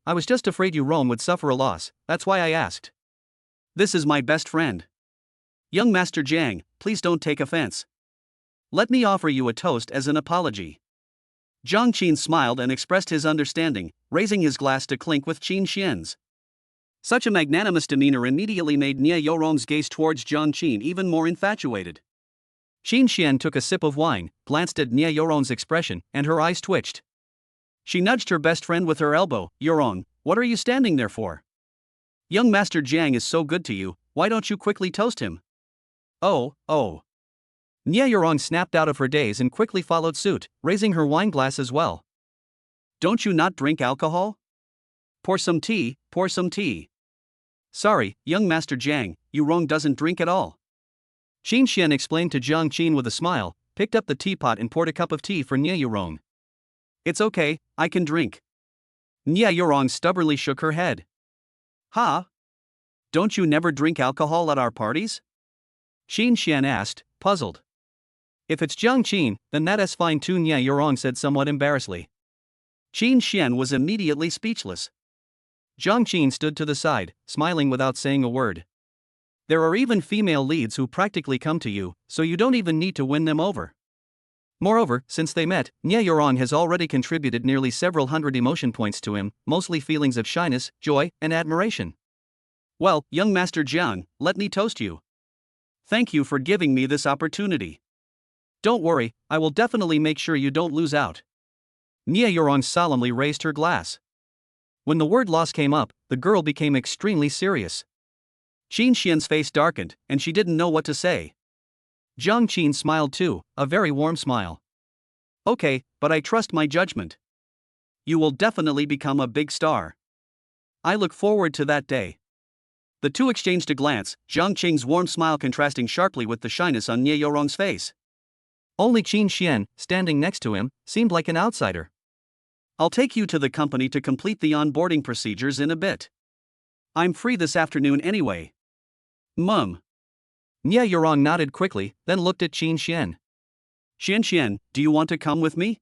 I was just afraid Yurong would suffer a loss, that's why I asked. This is my best friend. Young Master Jiang, please don't take offense. Let me offer you a toast as an apology." Jiang Qin smiled and expressed his understanding, raising his glass to clink with Qin Xian's. Such a magnanimous demeanor immediately made Nia Yorong's gaze towards Jiang Qin even more infatuated. Qin Xian took a sip of wine, glanced at Nia Yorong's expression, and her eyes twitched. She nudged her best friend with her elbow. "Yorong, what are you standing there for? Young Master Jiang is so good to you, why don't you quickly toast him?" Oh. Nia Yorong snapped out of her daze and quickly followed suit, raising her wine glass as well. "Don't you not drink alcohol? Pour some tea, pour some tea." "Sorry, young Master Jiang, Yorong doesn't drink at all." Qin Xian explained to Jiang Qin with a smile, picked up the teapot and poured a cup of tea for Nia Yorong. "It's okay, I can drink." Nia Yorong stubbornly shook her head. "Huh? Don't you never drink alcohol at our parties?" Qin Xian asked, puzzled. "If it's Jiang Qin, then that is fine too," Nia Yorong said somewhat embarrassedly. Qin Xian was immediately speechless. Jiang Qin stood to the side, smiling without saying a word. There are even female leads who practically come to you, so you don't even need to win them over. Moreover, since they met, Nia Yorong has already contributed nearly several hundred emotion points to him, mostly feelings of shyness, joy, and admiration. "Well, young Master Jiang, let me toast you. Thank you for giving me this opportunity. Don't worry, I will definitely make sure you don't lose out." Nia Yorong solemnly raised her glass. When the word loss came up, the girl became extremely serious. Qin Xian's face darkened, and she didn't know what to say. Jiang Qin smiled too, a very warm smile. "Okay, but I trust my judgment. You will definitely become a big star. I look forward to that day." The two exchanged a glance, Jiang Qin's warm smile contrasting sharply with the shyness on Nia Yorong's face. Only Qin Xian, standing next to him, seemed like an outsider. "I'll take you to the company to complete the onboarding procedures in a bit. I'm free this afternoon anyway." Mum. Nia Yorong nodded quickly, then looked at Qin Xian. "Xian, do you want to come with me?"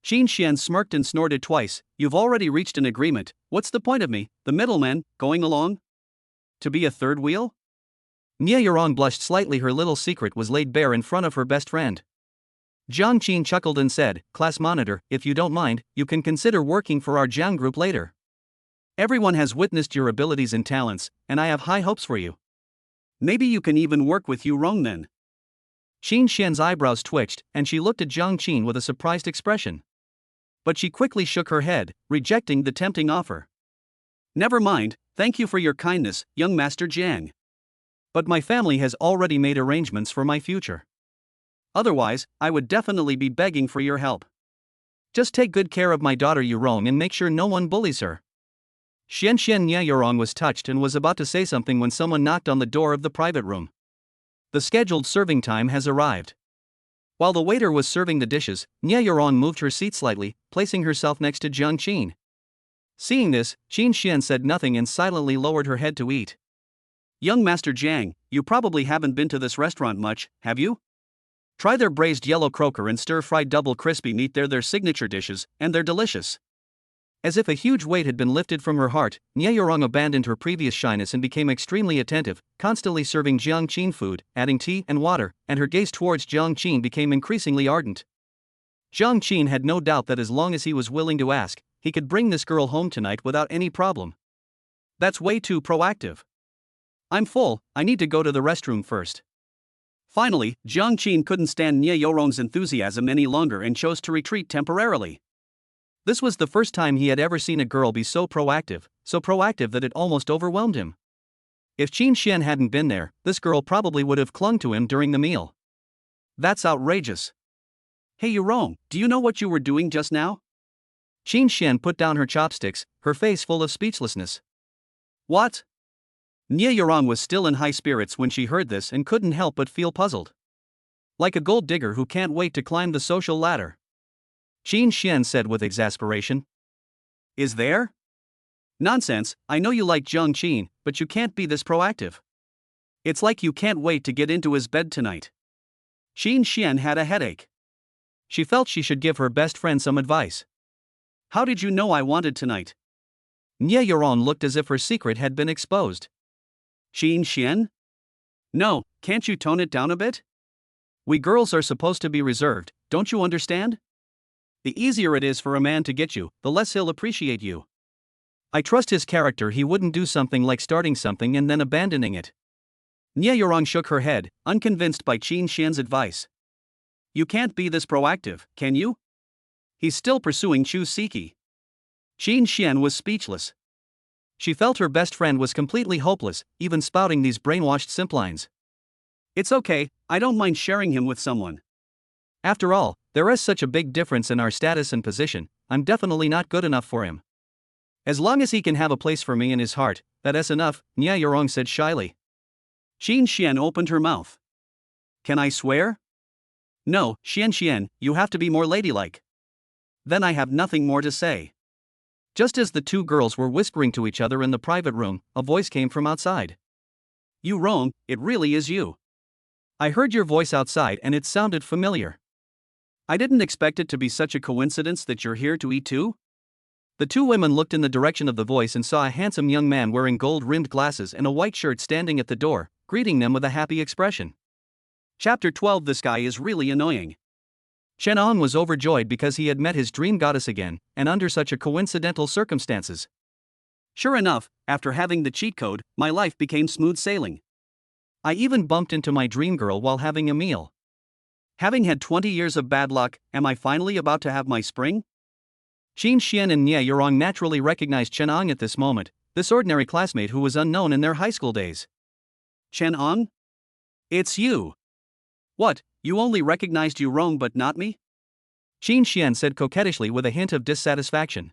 Qin Xian smirked and snorted twice. "You've already reached an agreement, what's the point of me, the middleman, going along? To be a third wheel?" Nia Yorong blushed slightly. Her little secret was laid bare in front of her best friend. Jiang Qin chuckled and said, "Class monitor, if you don't mind, you can consider working for our Jiang group later. Everyone has witnessed your abilities and talents, and I have high hopes for you. Maybe you can even work with Yurong then." Qin Xian's eyebrows twitched, and she looked at Jiang Qin with a surprised expression. But she quickly shook her head, rejecting the tempting offer. "Never mind, thank you for your kindness, young Master Jiang. But my family has already made arrangements for my future. Otherwise, I would definitely be begging for your help. Just take good care of my daughter Yurong and make sure no one bullies her. Xian Nya Yurong was touched and was about to say something when someone knocked on the door of the private room. The scheduled serving time has arrived. While the waiter was serving the dishes, Nya Yurong moved her seat slightly, placing herself next to Jiang Qin. Seeing this, Qin Xian said nothing and silently lowered her head to eat. Young Master Jiang, you probably haven't been to this restaurant much, have you? Try their braised yellow croaker and stir-fried double crispy meat. They're their signature dishes, and they're delicious. As if a huge weight had been lifted from her heart, Nya Yurong abandoned her previous shyness and became extremely attentive, constantly serving Jiang Qin food, adding tea and water, and her gaze towards Jiang Qin became increasingly ardent. Jiang Qin had no doubt that as long as he was willing to ask, he could bring this girl home tonight without any problem. That's way too proactive. I'm full, I need to go to the restroom first. Finally, Jiang Qin couldn't stand Nya Yurong's enthusiasm any longer and chose to retreat temporarily. This was the first time he had ever seen a girl be so proactive that it almost overwhelmed him. If Qin Xian hadn't been there, this girl probably would have clung to him during the meal. That's outrageous. Hey Yurong, do you know what you were doing just now? Qin Xian put down her chopsticks, her face full of speechlessness. What? Nya Yurong was still in high spirits when she heard this and couldn't help but feel puzzled. Like a gold digger who can't wait to climb the social ladder. Qin Xian said with exasperation. Is there? Nonsense, I know you like Jiang Qin, but you can't be this proactive. It's like you can't wait to get into his bed tonight. Qin Xian had a headache. She felt she should give her best friend some advice. How did you know I wanted tonight? Nya Yurong looked as if her secret had been exposed. Qin Xian? No, can't you tone it down a bit? We girls are supposed to be reserved, don't you understand? The easier it is for a man to get you, the less he'll appreciate you. I trust his character. He wouldn't do something like starting something and then abandoning it. Nya Yurong shook her head, unconvinced by Qin Xian's advice. You can't be this proactive, can you? He's still pursuing Chu Siki. Qin Xian was speechless. She felt her best friend was completely hopeless, even spouting these brainwashed simplines. It's okay, I don't mind sharing him with someone. After all, there is such a big difference in our status and position. I'm definitely not good enough for him. As long as he can have a place for me in his heart, that's enough, Nya Yurong said shyly. Qin Xian opened her mouth. Can I swear? No, Xian, you have to be more ladylike. Then I have nothing more to say. Just as the two girls were whispering to each other in the private room, a voice came from outside. Yurong, it really is you. I heard your voice outside and it sounded familiar. I didn't expect it to be such a coincidence that you're here to eat too. The two women looked in the direction of the voice and saw a handsome young man wearing gold-rimmed glasses and a white shirt standing at the door, greeting them with a happy expression. Chapter 12. This guy is really annoying. Chen Ang was overjoyed because he had met his dream goddess again, and under such a coincidental circumstances. Sure enough, after having the cheat code, my life became smooth sailing. I even bumped into my dream girl while having a meal. Having had 20 years of bad luck, am I finally about to have my spring? Qin Xian and Nya Yurong naturally recognized Chen Ang at this moment, this ordinary classmate who was unknown in their high school days. Chen Ang? It's you. What, you only recognized Yurong but not me? Qin Xian said coquettishly with a hint of dissatisfaction.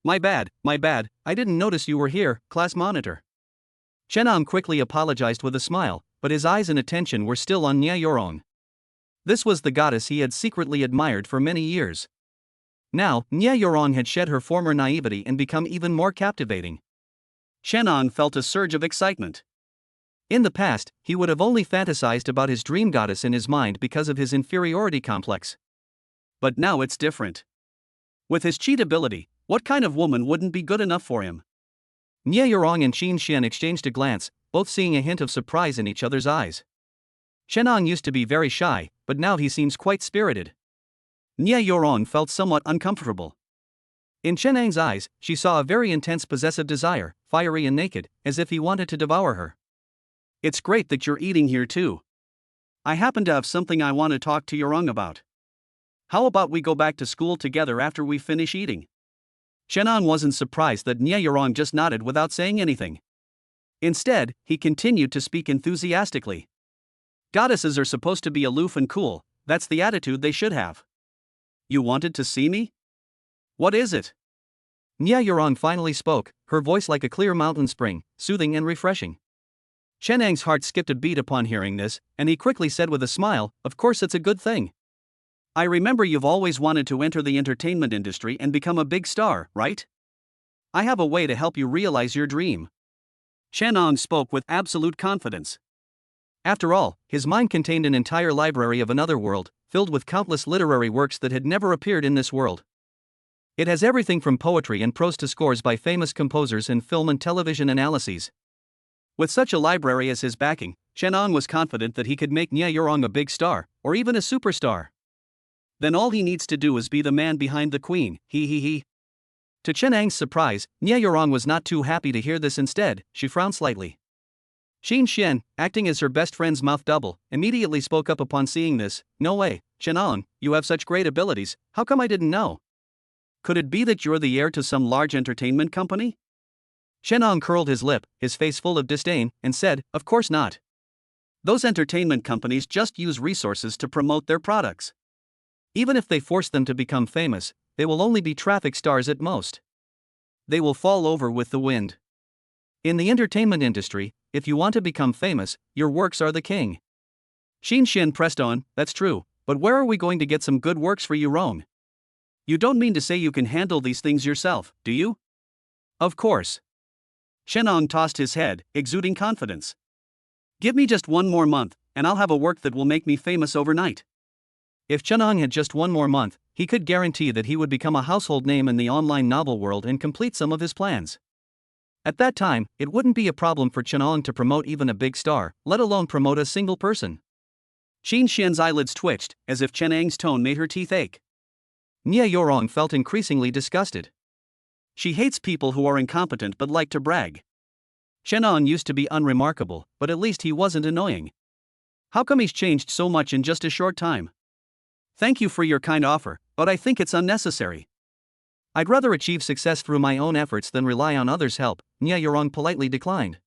My bad, I didn't notice you were here, class monitor. Chen Ang quickly apologized with a smile, but his eyes and attention were still on Nya Yurong. This was the goddess he had secretly admired for many years. Now, Nya Yurong had shed her former naivety and become even more captivating. Chen Ang felt a surge of excitement. In the past, he would have only fantasized about his dream goddess in his mind because of his inferiority complex. But now it's different. With his cheat ability, what kind of woman wouldn't be good enough for him? Nya Yurong and Qin Xian exchanged a glance, both seeing a hint of surprise in each other's eyes. Chen Ang used to be very shy, but now he seems quite spirited. Nya Yurong felt somewhat uncomfortable. In Chen Ang's eyes, she saw a very intense possessive desire, fiery and naked, as if he wanted to devour her. It's great that you're eating here too. I happen to have something I want to talk to Yurong about. How about we go back to school together after we finish eating? Chen Ang wasn't surprised that Nya Yurong just nodded without saying anything. Instead, he continued to speak enthusiastically. Goddesses are supposed to be aloof and cool, that's the attitude they should have. You wanted to see me? What is it? Nya Yurong finally spoke, her voice like a clear mountain spring, soothing and refreshing. Chen Ang's heart skipped a beat upon hearing this, and he quickly said with a smile, "Of course it's a good thing. I remember you've always wanted to enter the entertainment industry and become a big star, right? I have a way to help you realize your dream." Chen Ang spoke with absolute confidence. After all, his mind contained an entire library of another world, filled with countless literary works that had never appeared in this world. It has everything from poetry and prose to scores by famous composers and film and television analyses. With such a library as his backing, Chen Ang was confident that he could make Nya Yurong a big star, or even a superstar. Then all he needs to do is be the man behind the queen, he. To Chen Ang's surprise, Nya Yurong was not too happy to hear this. Instead, she frowned slightly. Xin Xian, acting as her best friend's mouth double, immediately spoke up upon seeing this. "No way, Chen Ang, you have such great abilities, how come I didn't know? Could it be that you're the heir to some large entertainment company?" Chen Ang curled his lip, his face full of disdain, and said, "Of course not. Those entertainment companies just use resources to promote their products. Even if they force them to become famous, they will only be traffic stars at most. They will fall over with the wind. In the entertainment industry, if you want to become famous, your works are the king." Xin Xian pressed on, "That's true, but where are we going to get some good works for you, Rong? You don't mean to say you can handle these things yourself, do you?" "Of course." Chen Ang tossed his head, exuding confidence. "Give me just one more month, and I'll have a work that will make me famous overnight." If Chen Ang had just one more month, he could guarantee that he would become a household name in the online novel world and complete some of his plans. At that time, it wouldn't be a problem for Chen Ang to promote even a big star, let alone promote a single person. Xin Xian's eyelids twitched, as if Chen Ang's tone made her teeth ache. Nya Yurong felt increasingly disgusted. She hates people who are incompetent but like to brag. Chen Ang used to be unremarkable, but at least he wasn't annoying. How come he's changed so much in just a short time? "Thank you for your kind offer, but I think it's unnecessary. I'd rather achieve success through my own efforts than rely on others' help," Nya Yurong politely declined.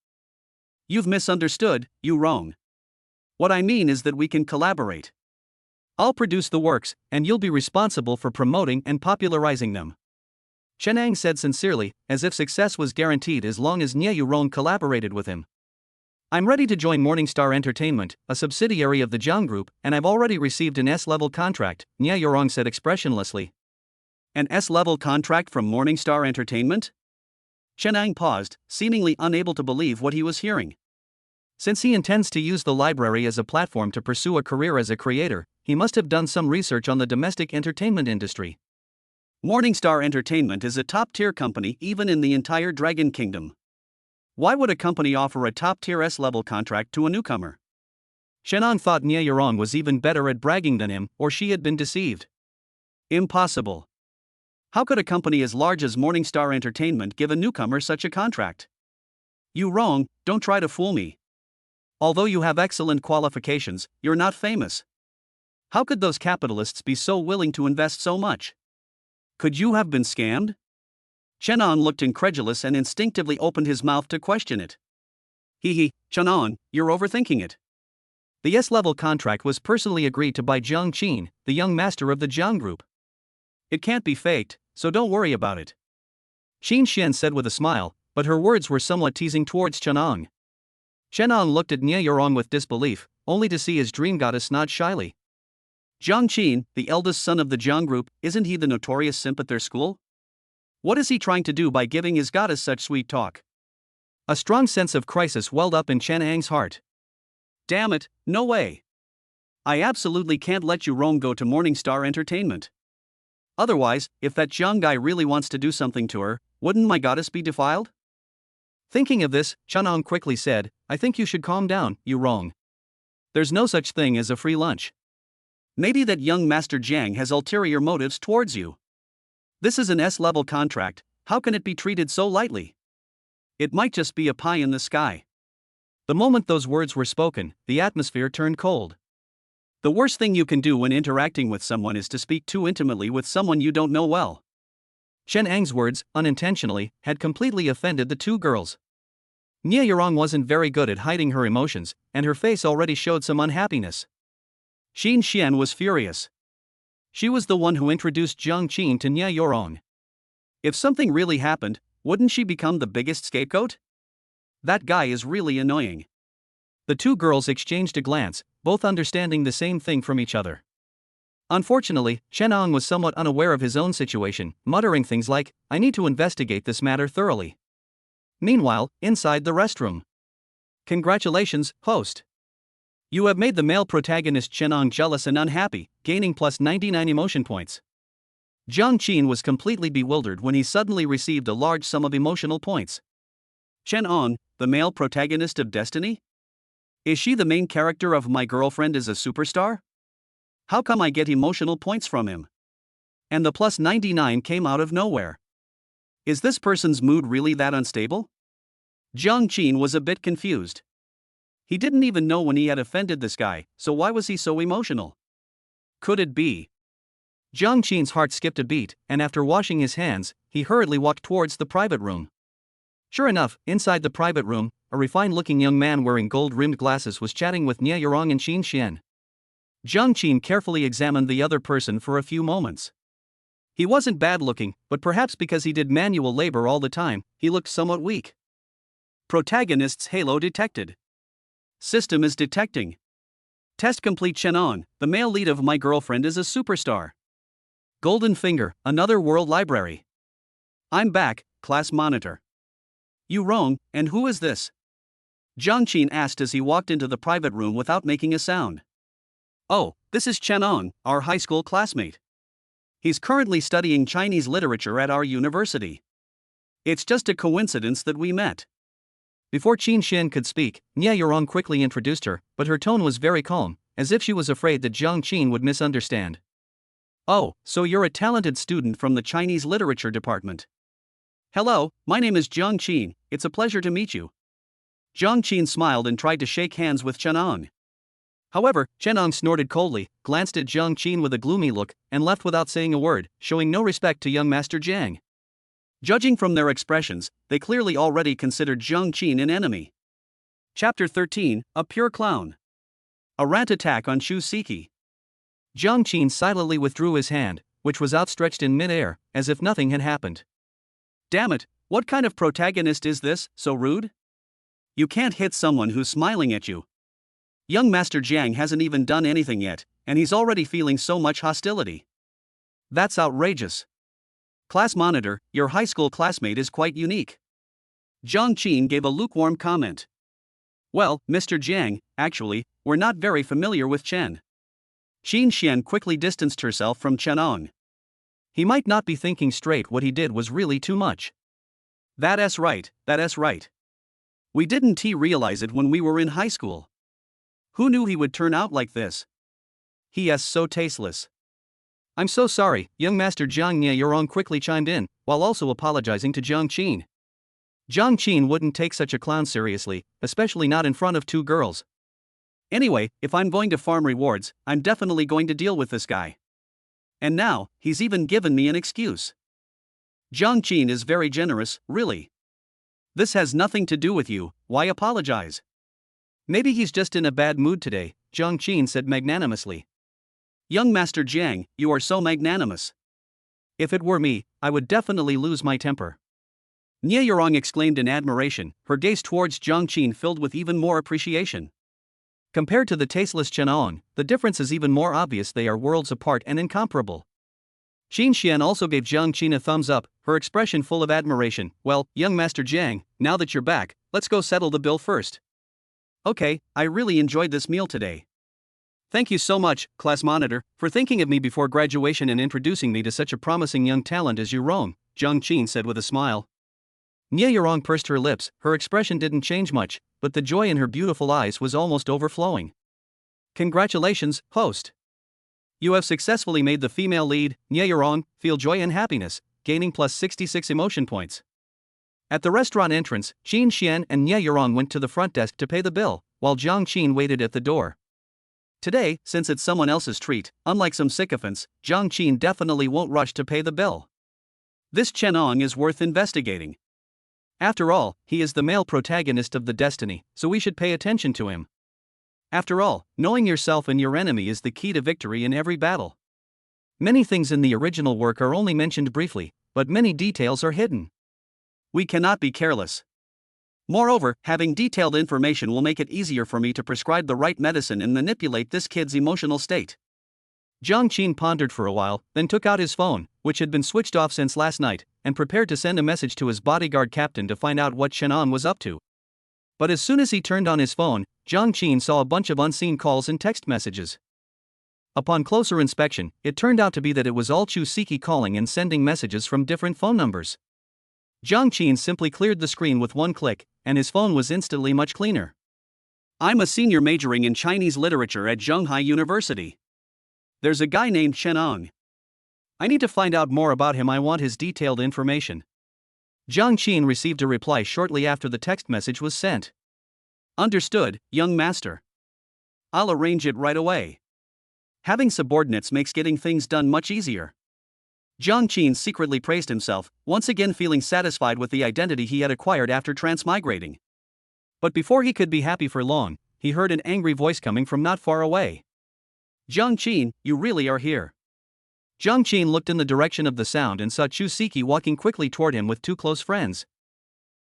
"You've misunderstood, you Rong. What I mean is that we can collaborate. I'll produce the works, and you'll be responsible for promoting and popularizing them." Chen Ang said sincerely, as if success was guaranteed as long as Nya Yurong collaborated with him. "I'm ready to join Morningstar Entertainment, a subsidiary of the Jiang Group, and I've already received an S-level contract," Nya Yurong said expressionlessly. "An S-level contract from Morningstar Entertainment?" Chen Ang paused, seemingly unable to believe what he was hearing. Since he intends to use the library as a platform to pursue a career as a creator, he must have done some research on the domestic entertainment industry. Morningstar Entertainment is a top-tier company even in the entire Dragon Kingdom. Why would a company offer a top-tier S-level contract to a newcomer? Chen Ang thought Nya Yurong was even better at bragging than him, or she had been deceived. Impossible. How could a company as large as Morningstar Entertainment give a newcomer such a contract? "You Rong, don't try to fool me. Although you have excellent qualifications, you're not famous. How could those capitalists be so willing to invest so much? Could you have been scammed?" Chen Ang looked incredulous and instinctively opened his mouth to question it. Chen Ang, you're overthinking it. The S-level contract was personally agreed to by Jiang Qin, the young master of the Jiang Group. It can't be faked, so don't worry about it. Xin Xian said with a smile, but her words were somewhat teasing towards Chen Ang. Chen Ang looked at Nya Yurong with disbelief, only to see his dream goddess nod shyly. "Jiang Qin, the eldest son of the Jiang Group, isn't he the notorious simp at their school? What is he trying to do by giving his goddess such sweet talk?" A strong sense of crisis welled up in Chen Ang's heart. "Damn it, no way. I absolutely can't let you Rong go to Morningstar Entertainment. Otherwise, if that Jiang guy really wants to do something to her, wouldn't my goddess be defiled?" Thinking of this, Chen Ang quickly said, "I think you should calm down, you Rong. There's no such thing as a free lunch. Maybe that young Master Jiang has ulterior motives towards you. This is an S-level contract, how can it be treated so lightly? It might just be a pie in the sky." The moment those words were spoken, the atmosphere turned cold. The worst thing you can do when interacting with someone is to speak too intimately with someone you don't know well. Chen Ang's words, unintentionally, had completely offended the two girls. Nia Yurong wasn't very good at hiding her emotions, and her face already showed some unhappiness. Xin Xian was furious. She was the one who introduced Jiang Qin to Nia Yurong. If something really happened, wouldn't she become the biggest scapegoat? That guy is really annoying. The two girls exchanged a glance, both understanding the same thing from each other. Unfortunately, Chen Ang was somewhat unaware of his own situation, muttering things like, "I need to investigate this matter thoroughly." Meanwhile, inside the restroom. Congratulations, host. You have made the male protagonist Chen Ang jealous and unhappy, gaining plus 99 emotion points. Jiang Qin was completely bewildered when he suddenly received a large sum of emotional points. Chen Ang, the male protagonist of Destiny? Is she the main character of My Girlfriend is a Superstar? How come I get emotional points from him? And the plus 99 came out of nowhere. Is this person's mood really that unstable? Jiang Qin was a bit confused. He didn't even know when he had offended this guy, so why was he so emotional? Could it be? Jiang Qin's heart skipped a beat, and after washing his hands, he hurriedly walked towards the private room. Sure enough, inside the private room, a refined-looking young man wearing gold-rimmed glasses was chatting with Nia Yurong and Xin Xian. Jiang Qin carefully examined the other person for a few moments. He wasn't bad-looking, but perhaps because he did manual labor all the time, he looked somewhat weak. Protagonist's halo detected. System is detecting. Test complete. Chen Ang, the male lead of My Girlfriend is a Superstar. Golden Finger, another world library. I'm back, class monitor. Yurong, and who is this? Jiang Qin asked as he walked into the private room without making a sound. Oh, this is Chen Ang, our high school classmate. He's currently studying Chinese literature at our university. It's just a coincidence that we met. Before Xin Xian could speak, Nia Yurong quickly introduced her, but her tone was very calm, as if she was afraid that Jiang Qin would misunderstand. Oh, so you're a talented student from the Chinese literature department. Hello, my name is Jiang Qin, it's a pleasure to meet you. Jiang Qin smiled and tried to shake hands with Chen Ang. However, Chen Ang snorted coldly, glanced at Jiang Qin with a gloomy look, and left without saying a word, showing no respect to young Master Jiang. Judging from their expressions, they clearly already considered Jiang Qin an enemy. Chapter 13, A Pure Clown. A rant attack on Shu Siki. Jiang Qin silently withdrew his hand, which was outstretched in mid-air, as if nothing had happened. Damn it, what kind of protagonist is this, so rude? You can't hit someone who's smiling at you. Young Master Jiang hasn't even done anything yet, and he's already feeling so much hostility. That's outrageous. Class monitor, your high school classmate is quite unique. Jiang Qin gave a lukewarm comment. Well, Mr. Jiang, actually, we're not very familiar with Chen. Xin Xian quickly distanced herself from Chen Ang. He might not be thinking straight. What he did was really too much. That's right. We didn't realize it when we were in high school. Who knew he would turn out like this? He is so tasteless. I'm so sorry, young Master Jiang. Nia Yurong quickly chimed in, while also apologizing to Jiang Qin. Jiang Qin wouldn't take such a clown seriously, especially not in front of two girls. Anyway, if I'm going to farm rewards, I'm definitely going to deal with this guy. And now, he's even given me an excuse. Jiang Qin is very generous, really. This has nothing to do with you, why apologize? Maybe he's just in a bad mood today, Jiang Qin said magnanimously. Young Master Jiang, you are so magnanimous. If it were me, I would definitely lose my temper. Nia Yurong exclaimed in admiration, her gaze towards Jiang Qin filled with even more appreciation. Compared to the tasteless Chen Ang, the difference is even more obvious. They are worlds apart and incomparable. Xin Xian also gave Jiang Qin a thumbs up, her expression full of admiration. Well, young Master Jiang, now that you're back, let's go settle the bill first. Okay, I really enjoyed this meal today. Thank you so much, class monitor, for thinking of me before graduation and introducing me to such a promising young talent as Yurong, Jiang Qin said with a smile. Nia Yurong pursed her lips, her expression didn't change much, but the joy in her beautiful eyes was almost overflowing. Congratulations, host. You have successfully made the female lead, Nia Yurong, feel joy and happiness, gaining plus 66 emotion points. At the restaurant entrance, Xin Xian and Nia Yurong went to the front desk to pay the bill, while Jiang Qin waited at the door. Today, since it's someone else's treat, unlike some sycophants, Jiang Qin definitely won't rush to pay the bill. This Chen Ang is worth investigating. After all, he is the male protagonist of the destiny, so we should pay attention to him. After all, knowing yourself and your enemy is the key to victory in every battle. Many things in the original work are only mentioned briefly, but many details are hidden. We cannot be careless. Moreover, having detailed information will make it easier for me to prescribe the right medicine and manipulate this kid's emotional state. Jiang Qin pondered for a while, then took out his phone, which had been switched off since last night, and prepared to send a message to his bodyguard captain to find out what Shannon was up to. But as soon as he turned on his phone, Jiang Qin saw a bunch of unseen calls and text messages. Upon closer inspection, it turned out to be that it was all Chusiki calling and sending messages from different phone numbers. Jiang Qin simply cleared the screen with one click, and his phone was instantly much cleaner. I'm a senior majoring in Chinese literature at Zhonghai University. There's a guy named Shenong. I need to find out more about him. I want his detailed information. Jiang Qin received a reply shortly after the text message was sent. Understood, young master. I'll arrange it right away. Having subordinates makes getting things done much easier. Jiang Qin secretly praised himself, once again feeling satisfied with the identity he had acquired after transmigrating. But before he could be happy for long, he heard an angry voice coming from not far away. Jiang Qin, you really are here. Jiang Qin looked in the direction of the sound and saw Chusiki walking quickly toward him with two close friends.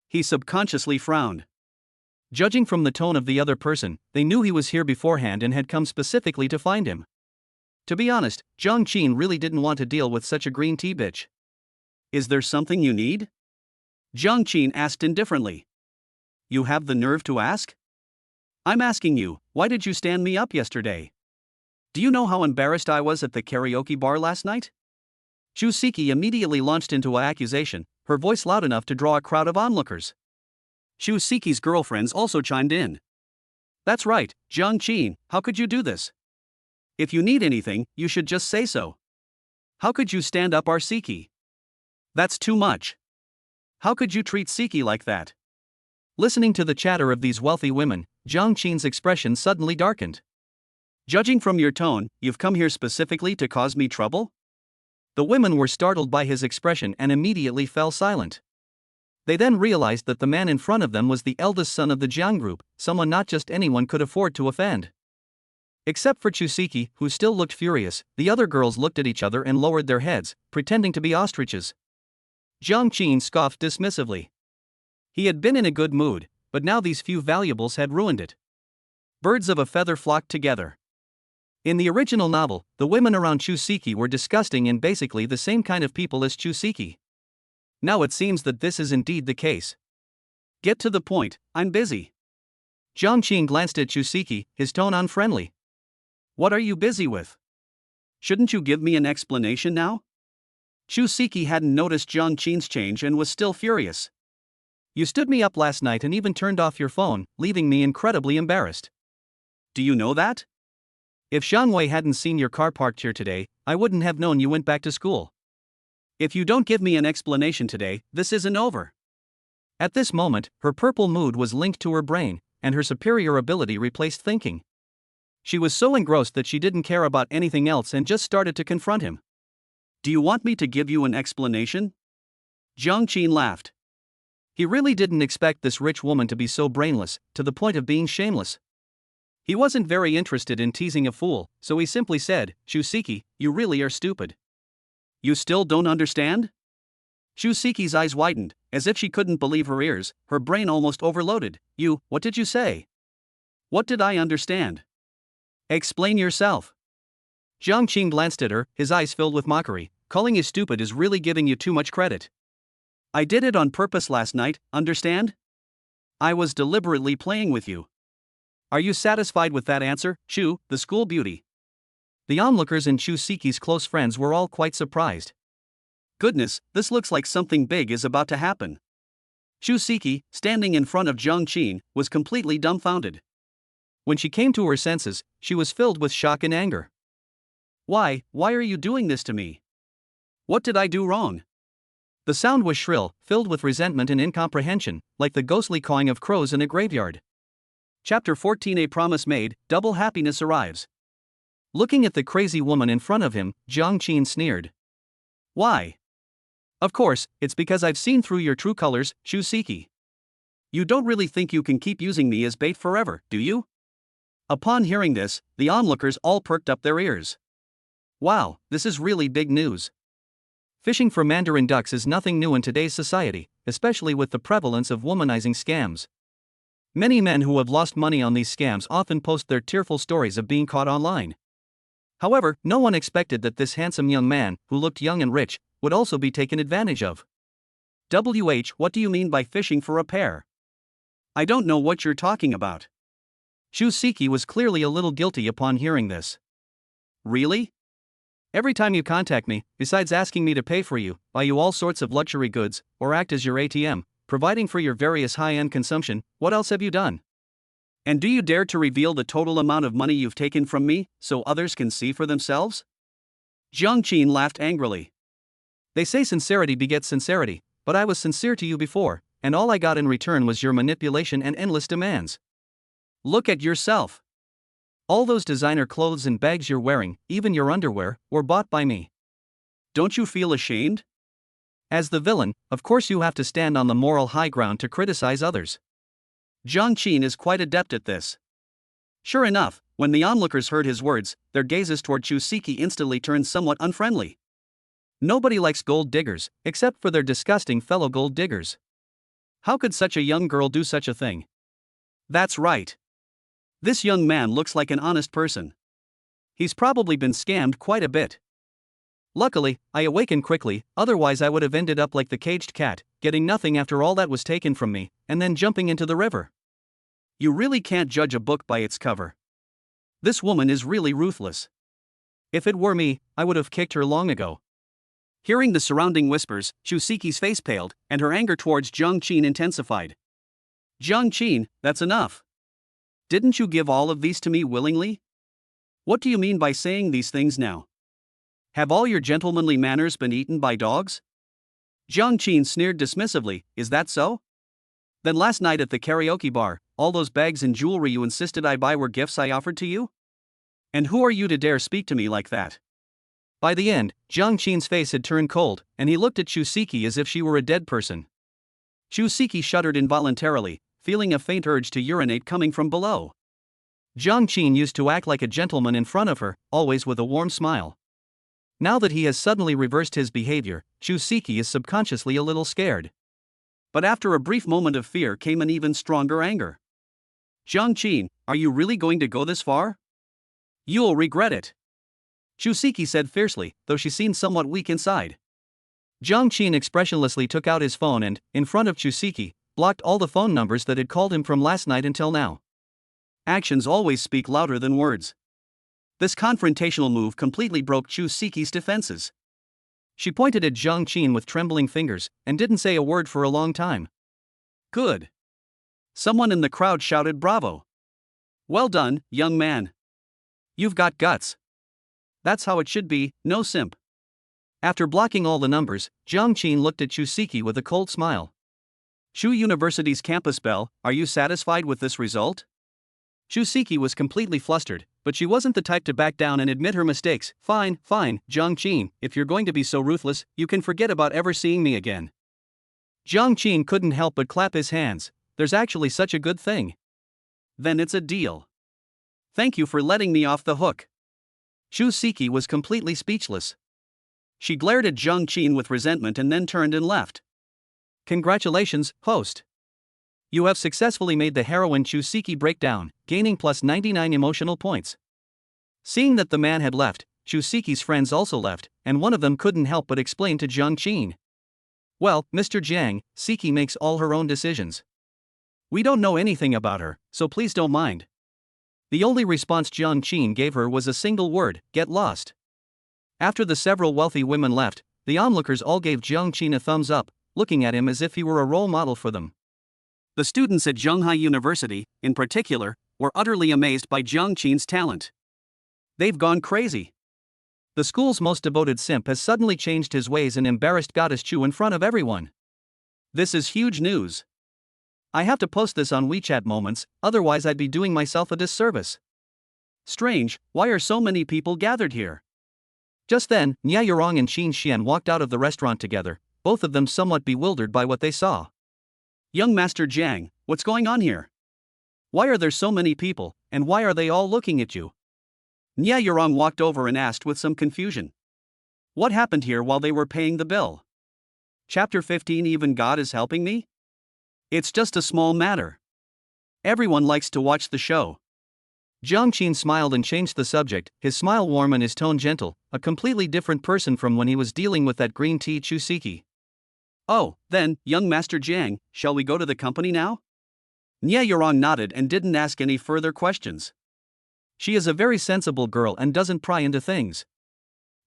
He subconsciously frowned. Judging from the tone of the other person, they knew he was here beforehand and had come specifically to find him. To be honest, Jiang Qin really didn't want to deal with such a green tea bitch. Is there something you need? Jiang Qin asked indifferently. You have the nerve to ask? I'm asking you, why did you stand me up yesterday? Do you know how embarrassed I was at the karaoke bar last night? Chusiki immediately launched into an accusation, her voice loud enough to draw a crowd of onlookers. Chusiki's girlfriends also chimed in. That's right, Jiang Qin, how could you do this? If you need anything, you should just say so. How could you stand up our Siki? That's too much. How could you treat Siki like that? Listening to the chatter of these wealthy women, Jiang Qin's expression suddenly darkened. Judging from your tone, you've come here specifically to cause me trouble? The women were startled by his expression and immediately fell silent. They then realized that the man in front of them was the eldest son of the Jiang group, someone not just anyone could afford to offend. Except for Chusiki, who still looked furious, the other girls looked at each other and lowered their heads, pretending to be ostriches. Jiang Qin scoffed dismissively. He had been in a good mood, but now these few valuables had ruined it. Birds of a feather flocked together. In the original novel, the women around Chusiki were disgusting and basically the same kind of people as Chusiki. Now it seems that this is indeed the case. Get to the point, I'm busy. Jiang Qin glanced at Chusiki, his tone unfriendly. What are you busy with? Shouldn't you give me an explanation now? Chusiki hadn't noticed Jiang Qin's change and was still furious. You stood me up last night and even turned off your phone, leaving me incredibly embarrassed. Do you know that? If Shanwei hadn't seen your car parked here today, I wouldn't have known you went back to school. If you don't give me an explanation today, this isn't over. At this moment, her purple mood was linked to her brain, and her superior ability replaced thinking. She was so engrossed that she didn't care about anything else and just started to confront him. Do you want me to give you an explanation? Jiang Qin laughed. He really didn't expect this rich woman to be so brainless, to the point of being shameless. He wasn't very interested in teasing a fool, so he simply said, Chusiki, you really are stupid. You still don't understand? Chusiki's eyes widened, as if she couldn't believe her ears, her brain almost overloaded. What did you say? What did I understand? Explain yourself. Jiang Qin glanced at her, his eyes filled with mockery. Calling you stupid is really giving you too much credit. I did it on purpose last night, understand? I was deliberately playing with you. Are you satisfied with that answer, Chu, the school beauty? The onlookers and Chusiki's close friends were all quite surprised. Goodness, this looks like something big is about to happen. Chusiki, standing in front of Jiang Qin, was completely dumbfounded. When she came to her senses, she was filled with shock and anger. Why are you doing this to me? What did I do wrong? The sound was shrill, filled with resentment and incomprehension, like the ghostly cawing of crows in a graveyard. Chapter 14. A promise made, double happiness arrives. Looking at the crazy woman in front of him, Jiang Qin sneered. Why? Of course, it's because I've seen through your true colors, Shusiki. You don't really think you can keep using me as bait forever, do you? Upon hearing this, the onlookers all perked up their ears. Wow, this is really big news. Fishing for mandarin ducks is nothing new in today's society, especially with the prevalence of womanizing scams. Many men who have lost money on these scams often post their tearful stories of being caught online. However, no one expected that this handsome young man, who looked young and rich, would also be taken advantage of. What do you mean by fishing for a pair? I don't know what you're talking about. Shusiki was clearly a little guilty upon hearing this. Really? Every time you contact me, besides asking me to pay for you, buy you all sorts of luxury goods, or act as your ATM, providing for your various high-end consumption, what else have you done? And do you dare to reveal the total amount of money you've taken from me, so others can see for themselves? Jiang Qin laughed angrily. They say sincerity begets sincerity, but I was sincere to you before, and all I got in return was your manipulation and endless demands. Look at yourself. All those designer clothes and bags you're wearing, even your underwear, were bought by me. Don't you feel ashamed? As the villain, of course you have to stand on the moral high ground to criticize others. Jiang Qin is quite adept at this. Sure enough, when the onlookers heard his words, their gazes toward Shusiki instantly turned somewhat unfriendly. Nobody likes gold diggers, except for their disgusting fellow gold diggers. How could such a young girl do such a thing? That's right. This young man looks like an honest person. He's probably been scammed quite a bit. Luckily, I awakened quickly, otherwise I would have ended up like the caged cat, getting nothing after all that was taken from me, and then jumping into the river. You really can't judge a book by its cover. This woman is really ruthless. If it were me, I would have kicked her long ago. Hearing the surrounding whispers, Shusiki's face paled, and her anger towards Jiang Qin intensified. Jiang Qin, that's enough. Didn't you give all of these to me willingly? What do you mean by saying these things now? Have all your gentlemanly manners been eaten by dogs? Jiang Qin sneered dismissively, is that so? Then last night at the karaoke bar, all those bags and jewelry you insisted I buy were gifts I offered to you? And who are you to dare speak to me like that? By the end, Jiang Qin's face had turned cold, and he looked at Shusiki as if she were a dead person. Shusiki shuddered involuntarily, feeling a faint urge to urinate coming from below. Jiang Qin used to act like a gentleman in front of her, always with a warm smile. Now that he has suddenly reversed his behavior, Shusiki is subconsciously a little scared. But after a brief moment of fear came an even stronger anger. Jiang Qin, are you really going to go this far? You'll regret it. Shusiki said fiercely, though she seemed somewhat weak inside. Jiang Qin expressionlessly took out his phone and, in front of Shusiki, blocked all the phone numbers that had called him from last night until now. Actions always speak louder than words. This confrontational move completely broke Shusiki's defenses. She pointed at Jiang Qin with trembling fingers, and didn't say a word for a long time. Good. Someone in the crowd shouted bravo. Well done, young man. You've got guts. That's how it should be, no simp. After blocking all the numbers, Jiang Qin looked at Shusiki with a cold smile. Shu University's campus belle, are you satisfied with this result? Shusiki was completely flustered, but she wasn't the type to back down and admit her mistakes. Fine, Jiang Qin, if you're going to be so ruthless, you can forget about ever seeing me again. Jiang Qin couldn't help but clap his hands. There's actually such a good thing. Then it's a deal. Thank you for letting me off the hook. Shusiki was completely speechless. She glared at Jiang Qin with resentment and then turned and left. Congratulations, host. You have successfully made the heroine Shusiki break down, gaining plus 99 emotional points. Seeing that the man had left, Shusiki's friends also left, and one of them couldn't help but explain to Jiang Qin. Well, Mr. Jiang, Siki makes all her own decisions. We don't know anything about her, so please don't mind. The only response Jiang Qin gave her was a single word, get lost. After the several wealthy women left, the onlookers all gave Jiang Qin a thumbs up, looking at him as if he were a role model for them. The students at Zhonghai University, in particular, were utterly amazed by Jiang Qin's talent. They've gone crazy. The school's most devoted simp has suddenly changed his ways and embarrassed Goddess Chu in front of everyone. This is huge news. I have to post this on WeChat Moments, otherwise I'd be doing myself a disservice. Strange, why are so many people gathered here? Just then, Nia Yurong and Qin Xian walked out of the restaurant together, both of them somewhat bewildered by what they saw. Young Master Jiang, what's going on here? Why are there so many people, and why are they all looking at you? Nia Yurong walked over and asked with some confusion. What happened here while they were paying the bill? Chapter 15. Even God is helping me? It's just a small matter. Everyone likes to watch the show. Jiang Qin smiled and changed the subject, his smile warm and his tone gentle, a completely different person from when he was dealing with that green tea Chusiki. Oh, then, young Master Jiang, shall we go to the company now? Nia Yurong nodded and didn't ask any further questions. She is a very sensible girl and doesn't pry into things.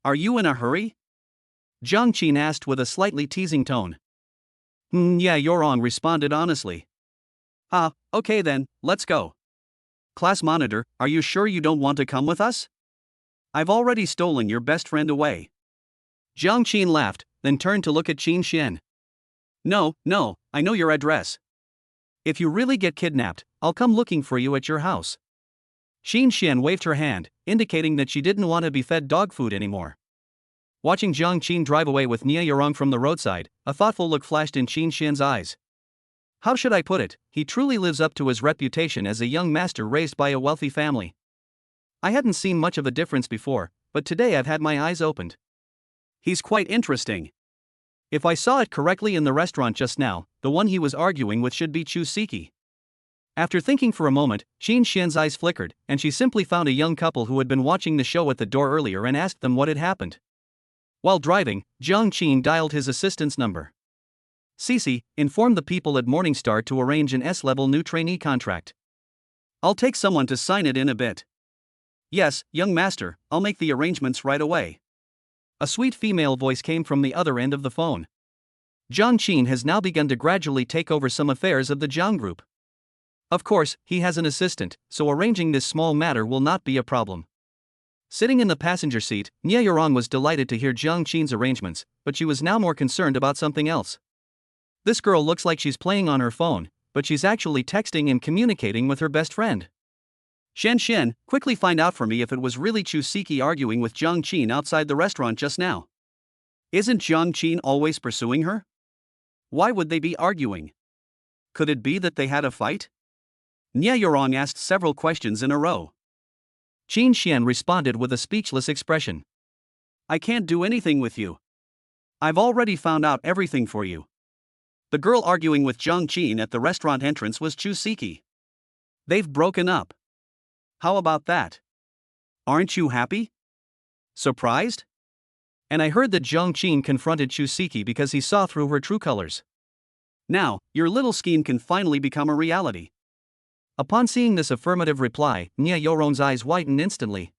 Are you in a hurry? Jiang Qin asked with a slightly teasing tone. Nia Yurong responded honestly. Okay then, let's go. Class monitor, are you sure you don't want to come with us? I've already stolen your best friend away. Jiang Qin laughed, then turned to look at Qin Xian. No, I know your address. If you really get kidnapped, I'll come looking for you at your house. Qin Xian waved her hand, indicating that she didn't want to be fed dog food anymore. Watching Jiang Qin drive away with Nia Yurong from the roadside, a thoughtful look flashed in Qin Xian's eyes. How should I put it, he truly lives up to his reputation as a young master raised by a wealthy family. I hadn't seen much of a difference before, but today I've had my eyes opened. He's quite interesting. If I saw it correctly in the restaurant just now, the one he was arguing with should be Chusiki. After thinking for a moment, Qin Xian's eyes flickered, and she simply found a young couple who had been watching the show at the door earlier and asked them what had happened. While driving, Jiang Qin dialed his assistant's number. Cici, inform the people at Morningstar to arrange an S-level new trainee contract. I'll take someone to sign it in a bit. Yes, young master, I'll make the arrangements right away. A sweet female voice came from the other end of the phone. Jiang Qin has now begun to gradually take over some affairs of the Jiang group. Of course, he has an assistant, so arranging this small matter will not be a problem. Sitting in the passenger seat, Nia Yurong was delighted to hear Jiang Qin's arrangements, but she was now more concerned about something else. This girl looks like she's playing on her phone, but she's actually texting and communicating with her best friend. Shen, quickly find out for me if it was really Chusiki arguing with Jiang Qin outside the restaurant just now. Isn't Jiang Qin always pursuing her? Why would they be arguing? Could it be that they had a fight? Nia Yurong asked several questions in a row. Qin Xian responded with a speechless expression. I can't do anything with you. I've already found out everything for you. The girl arguing with Jiang Qin at the restaurant entrance was Chusiki. They've broken up. How about that? Aren't you happy? Surprised? And I heard that Jiang Qin confronted Chusiki because he saw through her true colors. Now, your little scheme can finally become a reality. Upon seeing this affirmative reply, Nia Yurong's eyes whitened instantly.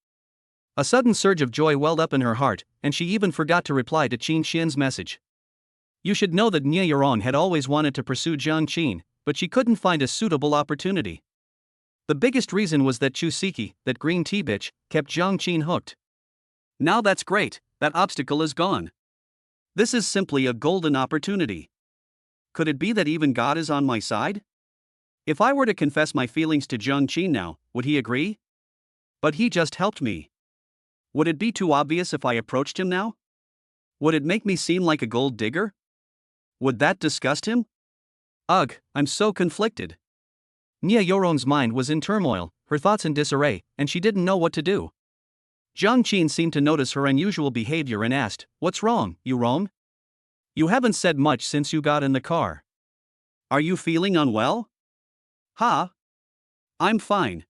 A sudden surge of joy welled up in her heart, and she even forgot to reply to Qin Xian's message. You should know that Nia Yurong had always wanted to pursue Jiang Qin, but she couldn't find a suitable opportunity. The biggest reason was that Chusiki, that green tea bitch, kept Jiang Qin hooked. Now that's great, that obstacle is gone. This is simply a golden opportunity. Could it be that even God is on my side? If I were to confess my feelings to Jiang Qin now, would he agree? But he just helped me. Would it be too obvious if I approached him now? Would it make me seem like a gold digger? Would that disgust him? Ugh, I'm so conflicted. Nia Yurong's mind was in turmoil, her thoughts in disarray, and she didn't know what to do. Jiang Qin seemed to notice her unusual behavior and asked, What's wrong, Yurong? You haven't said much since you got in the car. Are you feeling unwell? I'm fine.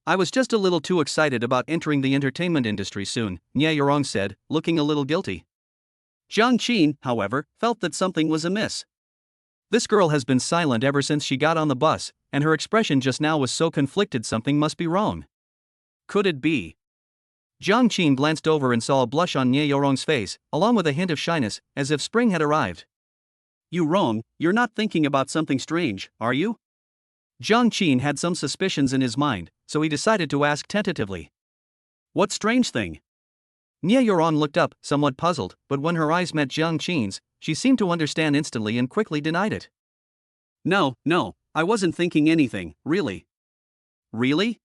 I was just a little too excited about entering the entertainment industry soon, Nia Yurong said, looking a little guilty. Jiang Qin, however, felt that something was amiss. This girl has been silent ever since she got on the bus, and her expression just now was so conflicted something must be wrong. Could it be? Jiang Qin glanced over and saw a blush on Nia Yurong's face, along with a hint of shyness, as if spring had arrived. Yurong, you're not thinking about something strange, are you? Jiang Qin had some suspicions in his mind, so he decided to ask tentatively. What strange thing? Nia Yurong looked up, somewhat puzzled, but when her eyes met Jiang Qin's, she seemed to understand instantly and quickly denied it. No, I wasn't thinking anything, really. Really?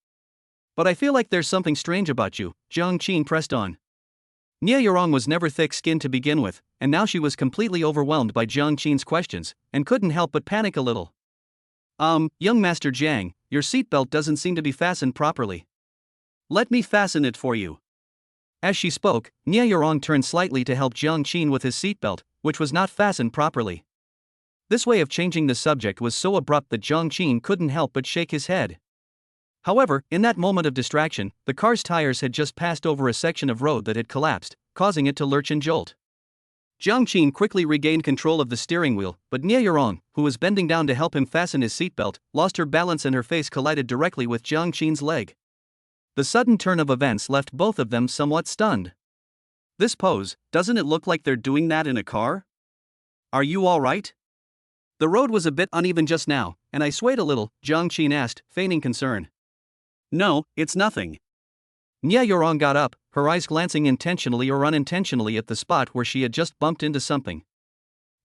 But I feel like there's something strange about you, Jiang Qin pressed on. Nia Yorong was never thick-skinned to begin with, and now she was completely overwhelmed by Jiang Qin's questions, and couldn't help but panic a little. Young Master Jiang, your seatbelt doesn't seem to be fastened properly. Let me fasten it for you. As she spoke, Nia Yorong turned slightly to help Jiang Qin with his seatbelt, which was not fastened properly. This way of changing the subject was so abrupt that Jiang Qin couldn't help but shake his head. However, in that moment of distraction, the car's tires had just passed over a section of road that had collapsed, causing it to lurch and jolt. Jiang Qin quickly regained control of the steering wheel, but Nia Yorong, who was bending down to help him fasten his seatbelt, lost her balance and her face collided directly with Jiang Qin's leg. The sudden turn of events left both of them somewhat stunned. This pose, doesn't it look like they're doing that in a car? Are you all right? The road was a bit uneven just now, and I swayed a little, Jiang Qin asked, feigning concern. No, it's nothing. Nia Yorong got up, her eyes glancing intentionally or unintentionally at the spot where she had just bumped into something.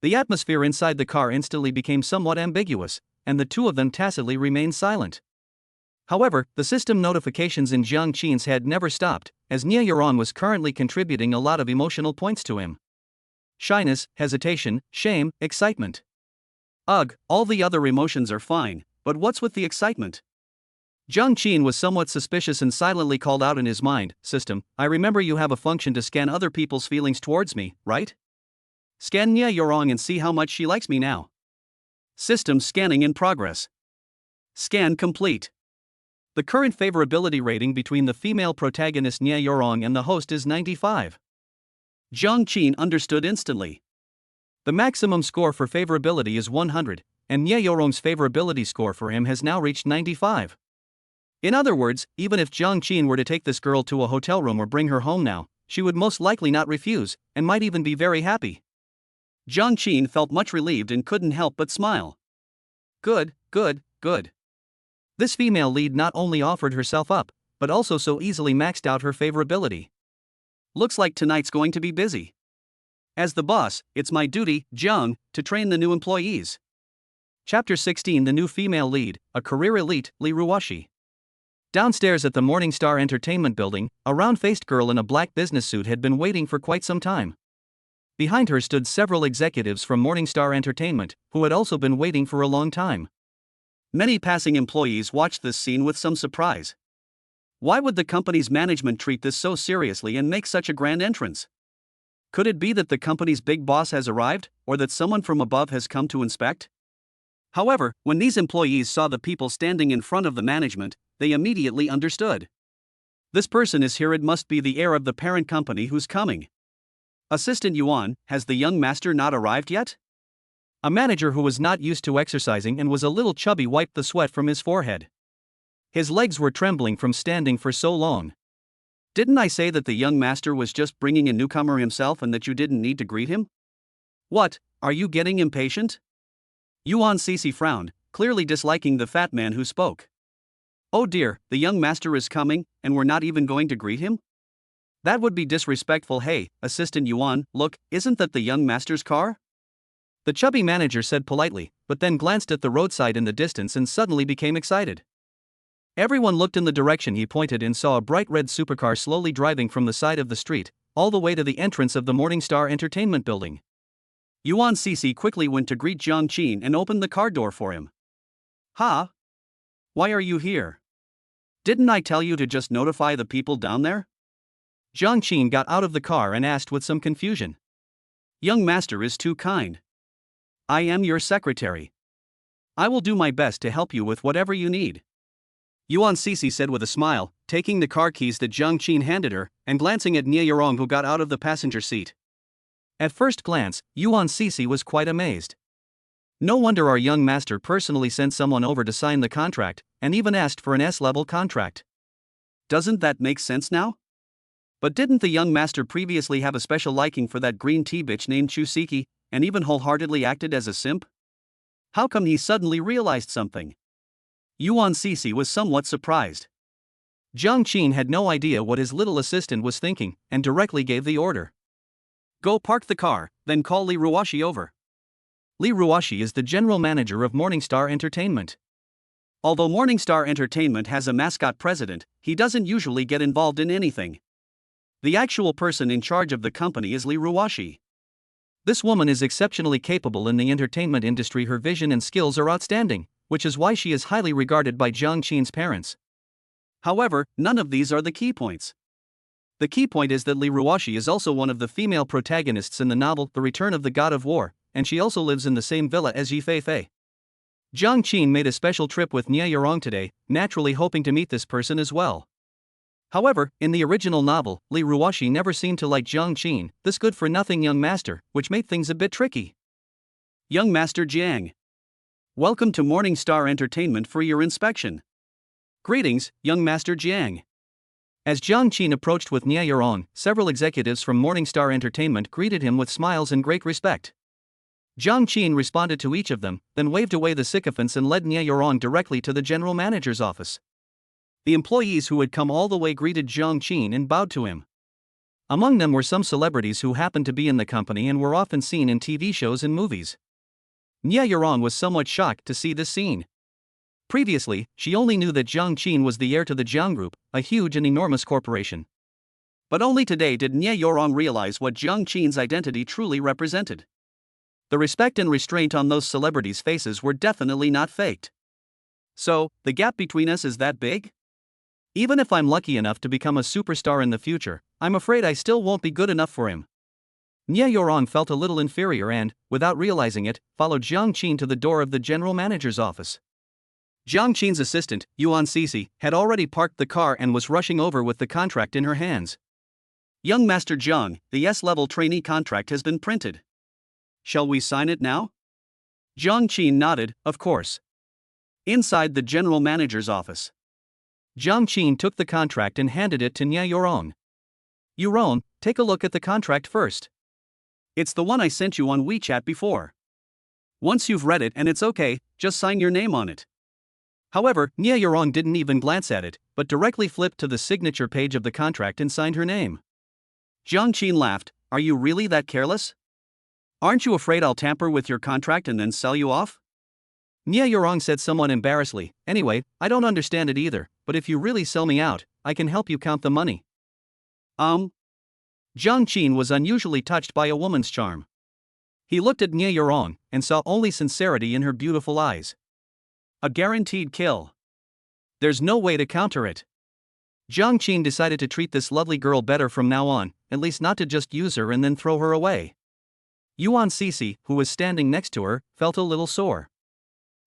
The atmosphere inside the car instantly became somewhat ambiguous, and the two of them tacitly remained silent. However, the system notifications in Jiang Qin's head never stopped, as Nia Yorong was currently contributing a lot of emotional points to him. Shyness, hesitation, shame, excitement. Ugh, all the other emotions are fine, but what's with the excitement? Jiang Qin was somewhat suspicious and silently called out in his mind, System, I remember you have a function to scan other people's feelings towards me, right? Scan Nia Yorong and see how much she likes me now. System scanning in progress. Scan complete. The current favorability rating between the female protagonist Nia Yorong and the host is 95. Jiang Qin understood instantly. The maximum score for favorability is 100, and Nia Yorong's favorability score for him has now reached 95. In other words, even if Jiang Qin were to take this girl to a hotel room or bring her home now, she would most likely not refuse, and might even be very happy. Jiang Qin felt much relieved and couldn't help but smile. Good, good, good. This female lead not only offered herself up, but also so easily maxed out her favorability. Looks like tonight's going to be busy. As the boss, it's my duty, Jiang, to train the new employees. Chapter 16 The new female lead, a career elite, Li Ruoshi. Downstairs at the Morningstar Entertainment Building, a round-faced girl in a black business suit had been waiting for quite some time. Behind her stood several executives from Morningstar Entertainment, who had also been waiting for a long time. Many passing employees watched this scene with some surprise. Why would the company's management treat this so seriously and make such a grand entrance? Could it be that the company's big boss has arrived, or that someone from above has come to inspect? However, when these employees saw the people standing in front of the management, they immediately understood. This person is here, it must be the heir of the parent company who's coming. Assistant Yuan, has the young master not arrived yet? A manager who was not used to exercising and was a little chubby wiped the sweat from his forehead. His legs were trembling from standing for so long. Didn't I say that the young master was just bringing a newcomer himself and that you didn't need to greet him? What, are you getting impatient? Yuan Cece frowned, clearly disliking the fat man who spoke. Oh dear, the young master is coming, and we're not even going to greet him? That would be disrespectful. Hey, Assistant Yuan, look, isn't that the young master's car? The chubby manager said politely, but then glanced at the roadside in the distance and suddenly became excited. Everyone looked in the direction he pointed and saw a bright red supercar slowly driving from the side of the street, all the way to the entrance of the Morningstar Entertainment Building. Yuan Cece quickly went to greet Jiang Qin and opened the car door for him. Ha? Why are you here? Didn't I tell you to just notify the people down there? Jiang Qin got out of the car and asked with some confusion. Young master is too kind. I am your secretary. I will do my best to help you with whatever you need. Yuan Cece said with a smile, taking the car keys that Jiang Qin handed her, and glancing at Nia Yorong who got out of the passenger seat. At first glance, Yuan Cece was quite amazed. No wonder our young master personally sent someone over to sign the contract, and even asked for an S-level contract. Doesn't that make sense now? But didn't the young master previously have a special liking for that green tea bitch named Chusiki, and even wholeheartedly acted as a simp? How come he suddenly realized something? Yuan Cece was somewhat surprised. Jiang Qin had no idea what his little assistant was thinking, and directly gave the order. Go park the car, then call Li Ruoshi over. Li Ruoshi is the general manager of Morningstar Entertainment. Although Morningstar Entertainment has a mascot president, he doesn't usually get involved in anything. The actual person in charge of the company is Lee Ruwashi. This woman is exceptionally capable in the entertainment industry. Her vision and skills are outstanding, which is why she is highly regarded by Jiang Qin's parents. However, none of these are the key points. The key point is that Lee Ruwashi is also one of the female protagonists in the novel The Return of the God of War, and she also lives in the same villa as Yi Fei. Jiang Qin made a special trip with Nie Yorong today, naturally hoping to meet this person as well. However, in the original novel, Lee Ruwashi never seemed to like Jiang Qin, this good-for-nothing young master, which made things a bit tricky. Young Master Jiang. Welcome to Morningstar Entertainment for your inspection. Greetings, young Master Jiang. As Jiang Qin approached with Nie Yorong, several executives from Morningstar Entertainment greeted him with smiles and great respect. Jiang Qin responded to each of them, then waved away the sycophants and led Nie Yorong directly to the general manager's office. The employees who had come all the way greeted Jiang Qin and bowed to him. Among them were some celebrities who happened to be in the company and were often seen in TV shows and movies. Nie Yorong was somewhat shocked to see this scene. Previously, she only knew that Jiang Qin was the heir to the Jiang Group, a huge and enormous corporation. But only today did Nie Yorong realize what Jiang Qin's identity truly represented. The respect and restraint on those celebrities' faces were definitely not faked. So, the gap between us is that big? Even if I'm lucky enough to become a superstar in the future, I'm afraid I still won't be good enough for him. Nie Yorong felt a little inferior and, without realizing it, followed Jiang Qin to the door of the general manager's office. Jiang Qin's assistant, Yuan Cece, had already parked the car and was rushing over with the contract in her hands. Young Master Jiang, the S-level trainee contract has been printed. Shall we sign it now? Jiang Qin nodded, of course. Inside the general manager's office, Jiang Qin took the contract and handed it to Nie Yorong. Yorong, take a look at the contract first. It's the one I sent you on WeChat before. Once you've read it and it's okay, just sign your name on it. However, Nie Yorong didn't even glance at it, but directly flipped to the signature page of the contract and signed her name. Jiang Qin laughed, "Are you really that careless? Aren't you afraid I'll tamper with your contract and then sell you off?" Nie Yorong said somewhat embarrassedly, "Anyway, I don't understand it either, but if you really sell me out, I can help you count the money." Jiang Qin was unusually touched by a woman's charm. He looked at Nie Yorong and saw only sincerity in her beautiful eyes. A guaranteed kill. There's no way to counter it. Jiang Qin decided to treat this lovely girl better from now on, at least not to just use her and then throw her away. Yuan Cece, who was standing next to her, felt a little sore.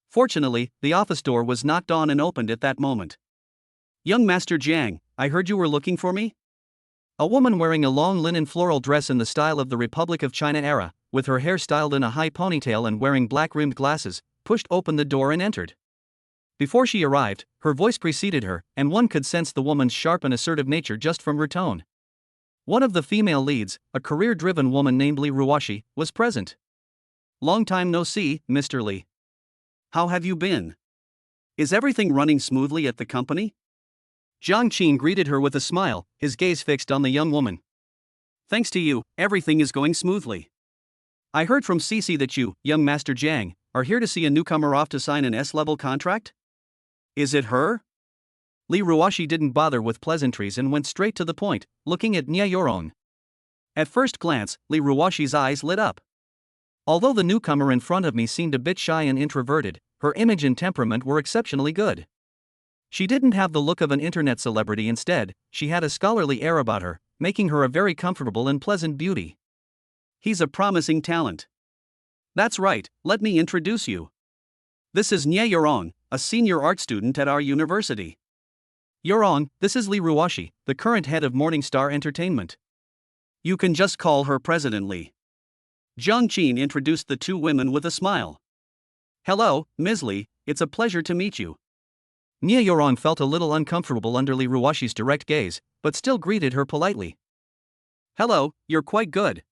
Fortunately, the office door was knocked on and opened at that moment. "Young Master Jiang, I heard you were looking for me?" A woman wearing a long linen floral dress in the style of the Republic of China era, with her hair styled in a high ponytail and wearing black-rimmed glasses, pushed open the door and entered. Before she arrived, her voice preceded her, and one could sense the woman's sharp and assertive nature just from her tone. One of the female leads, a career-driven woman named Lee Ruwashi, was present. "Long time no see, Mr. Lee. How have you been? Is everything running smoothly at the company?" Jiang Qin greeted her with a smile, his gaze fixed on the young woman. "Thanks to you, everything is going smoothly. I heard from Cece that you, young Master Jiang, are here to see a newcomer off to sign an S-level contract? Is it her?" Lee Ruwashi didn't bother with pleasantries and went straight to the point, looking at Nie Yorong. At first glance, Lee Ruwashi's eyes lit up. Although the newcomer in front of me seemed a bit shy and introverted, her image and temperament were exceptionally good. She didn't have the look of an internet celebrity. Instead, she had a scholarly air about her, making her a very comfortable and pleasant beauty. "He's a promising talent. That's right, let me introduce you. This is Nie Yorong, a senior art student at our university. Yorong, this is Lee Ruwashi, the current head of Morningstar Entertainment. You can just call her President Lee." Jiang Qin introduced the two women with a smile. "Hello, Ms. Lee, it's a pleasure to meet you." Nie Yorong felt a little uncomfortable under Lee Ruwashi's direct gaze, but still greeted her politely. "Hello, you're quite good.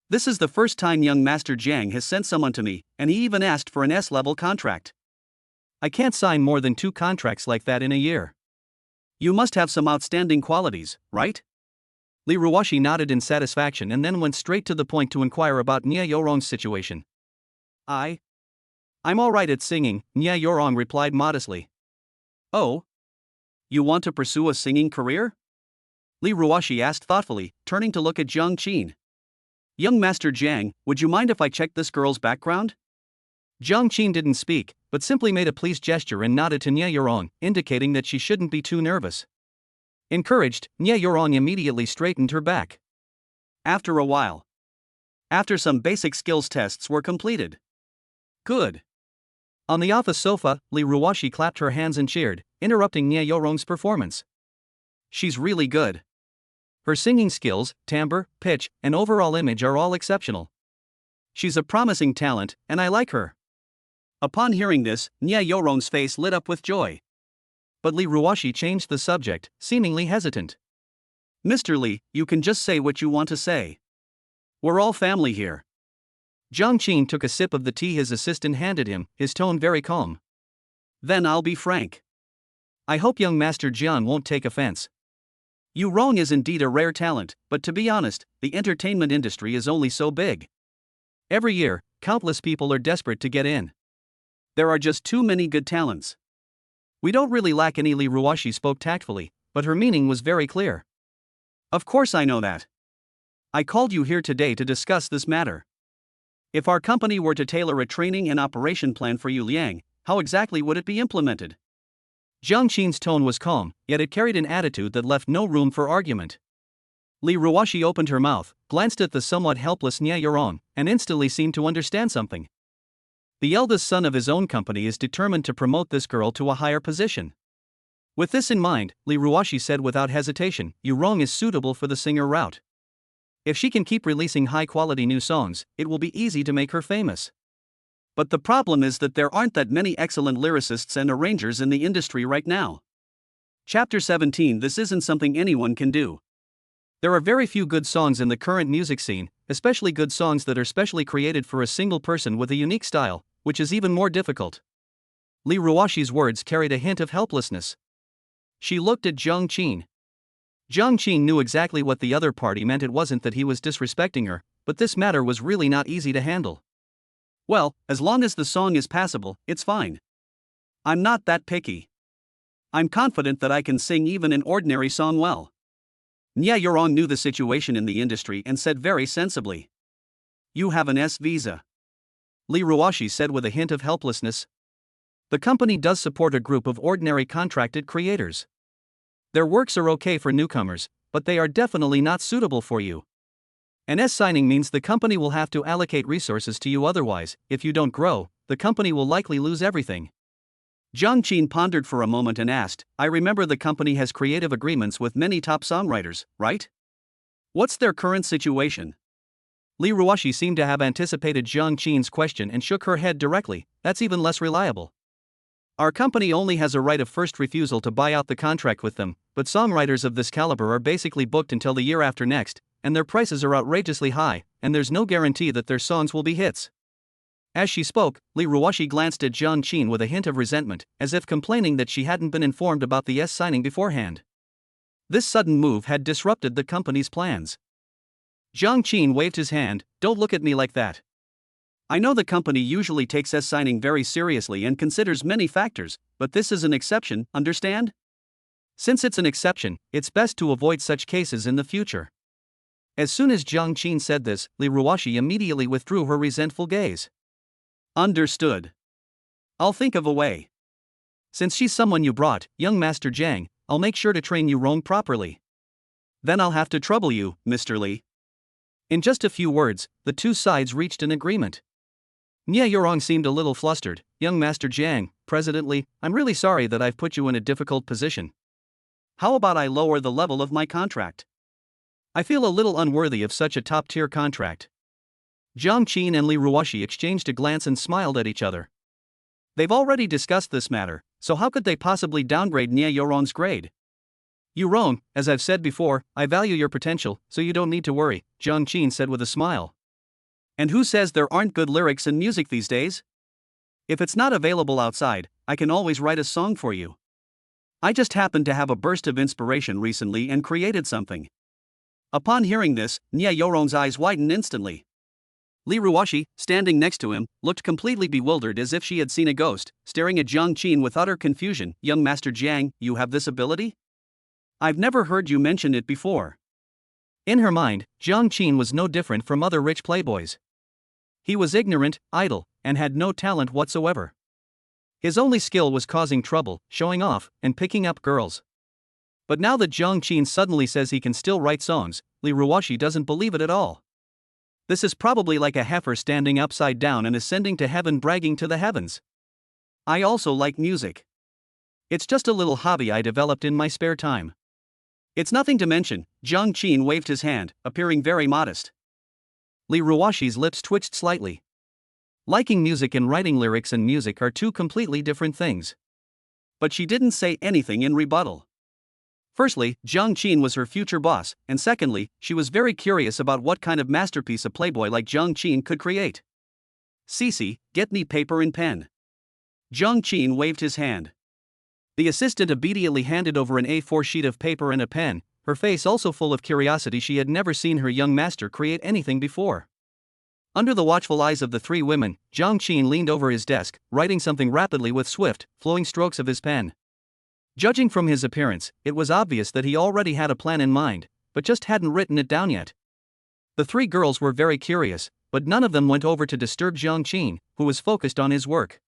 This is the first time young Master Jiang has sent someone to me, and he even asked for an S-level contract. I can't sign more than 2 contracts like that in a year. You must have some outstanding qualities, right?" Lee Ruwashi nodded in satisfaction and then went straight to the point to inquire about Nie Yorong's situation. I'm all right at singing," Nie Yorong replied modestly. "Oh? You want to pursue a singing career?" Li Ruoxi asked thoughtfully, turning to look at Jiang Qin. Young Master Jiang, would you mind if I checked this girl's background? Jiang Qin didn't speak, but simply made a pleased gesture and nodded to Nie Yorong, indicating that she shouldn't be too nervous. Encouraged, Nie Yorong immediately straightened her back. After a while, after some basic skills tests were completed. Good. On the office sofa, Li Ruoxi clapped her hands and cheered, interrupting Nie Yorong's performance. She's really good. Her singing skills, timbre, pitch, and overall image are all exceptional. She's a promising talent, and I like her. Upon hearing this, Nie Yorong's face lit up with joy. But Li Ruoxi changed the subject, seemingly hesitant. Mr. Li, you can just say what you want to say. We're all family here. Jiang Qin took a sip of the tea his assistant handed him, his tone very calm. Then I'll be frank. I hope young Master Jian won't take offense. Yu Rong is indeed a rare talent, but to be honest, the entertainment industry is only so big. Every year, countless people are desperate to get in. There are just too many good talents. We don't really lack any. Li Ruoxi spoke tactfully, but her meaning was very clear. Of course I know that. I called you here today to discuss this matter. If our company were to tailor a training and operation plan for Yu Liang, how exactly would it be implemented? Jiang Qin's tone was calm, yet it carried an attitude that left no room for argument. Li Ruoxi opened her mouth, glanced at the somewhat helpless Nie Yorong, and instantly seemed to understand something. The eldest son of his own company is determined to promote this girl to a higher position. With this in mind, Li Ruoxi said without hesitation, Yu Rong is suitable for the singer route. If she can keep releasing high-quality new songs, it will be easy to make her famous. But the problem is that there aren't that many excellent lyricists and arrangers in the industry right now. Chapter 17. This isn't something anyone can do. There are very few good songs in the current music scene, especially good songs that are specially created for a single person with a unique style, which is even more difficult. Li Ruoxi's words carried a hint of helplessness. She looked at Jiang Qin. Jiang Qin knew exactly what the other party meant. It wasn't that he was disrespecting her, but this matter was really not easy to handle. Well, as long as the song is passable, it's fine. I'm not that picky. I'm confident that I can sing even an ordinary song well. Nie Yorong knew the situation in the industry and said very sensibly. You have an S visa. Li Ruoxi said with a hint of helplessness. The company does support a group of ordinary contracted creators. Their works are okay for newcomers, but they are definitely not suitable for you. An S signing means the company will have to allocate resources to you, otherwise, if you don't grow, the company will likely lose everything. Jiang Qin pondered for a moment and asked, I remember the company has creative agreements with many top songwriters, right? What's their current situation? Li Ruoxi seemed to have anticipated Jiang Qin's question and shook her head directly. That's even less reliable. Our company only has a right of first refusal to buy out the contract with them, but songwriters of this caliber are basically booked until the year after next, and their prices are outrageously high, and there's no guarantee that their songs will be hits. As she spoke, Li Ruoxi glanced at Jiang Qin with a hint of resentment, as if complaining that she hadn't been informed about the S signing beforehand. This sudden move had disrupted the company's plans. Jiang Qin waved his hand. Don't look at me like that. I know the company usually takes S signing very seriously and considers many factors, but this is an exception, understand? Since it's an exception, it's best to avoid such cases in the future. As soon as Jiang Qin said this, Li Ruoxi immediately withdrew her resentful gaze. Understood. I'll think of a way. Since she's someone you brought, young Master Jiang, I'll make sure to train Yu Rong properly. Then I'll have to trouble you, Mr. Li. In just a few words, the two sides reached an agreement. Nie Yorong seemed a little flustered. Young Master Jiang, President Li, I'm really sorry that I've put you in a difficult position. How about I lower the level of my contract? I feel a little unworthy of such a top-tier contract. Jiang Qin and Li Ruoxi exchanged a glance and smiled at each other. They've already discussed this matter, so how could they possibly downgrade Nie Yorong's grade? Yu Rong, as I've said before, I value your potential, so you don't need to worry, Jiang Qin said with a smile. And who says there aren't good lyrics in music these days? If it's not available outside, I can always write a song for you. I just happened to have a burst of inspiration recently and created something. Upon hearing this, Nie Yorong's eyes widened instantly. Li Ruoxi, standing next to him, looked completely bewildered as if she had seen a ghost, staring at Jiang Qin with utter confusion. Young Master Jiang, you have this ability? I've never heard you mention it before. In her mind, Jiang Qin was no different from other rich playboys. He was ignorant, idle, and had no talent whatsoever. His only skill was causing trouble, showing off, and picking up girls. But now that Jiang Qin suddenly says he can still write songs, Li Ruoxi doesn't believe it at all. This is probably like a heifer standing upside down and ascending to heaven, bragging to the heavens. I also like music. It's just a little hobby I developed in my spare time. It's nothing to mention. Jiang Qin waved his hand, appearing very modest. Li Ruoxi's lips twitched slightly. Liking music and writing lyrics and music are two completely different things. But she didn't say anything in rebuttal. Firstly, Jiang Qin was her future boss, and secondly, she was very curious about what kind of masterpiece a playboy like Jiang Qin could create. Cece, get me paper and pen. Jiang Qin waved his hand. The assistant obediently handed over an A4 sheet of paper and a pen, her face also full of curiosity. She had never seen her young master create anything before. Under the watchful eyes of the three women, Jiang Qin leaned over his desk, writing something rapidly with swift, flowing strokes of his pen. Judging from his appearance, it was obvious that he already had a plan in mind, but just hadn't written it down yet. The three girls were very curious, but none of them went over to disturb Jiang Qin, who was focused on his work.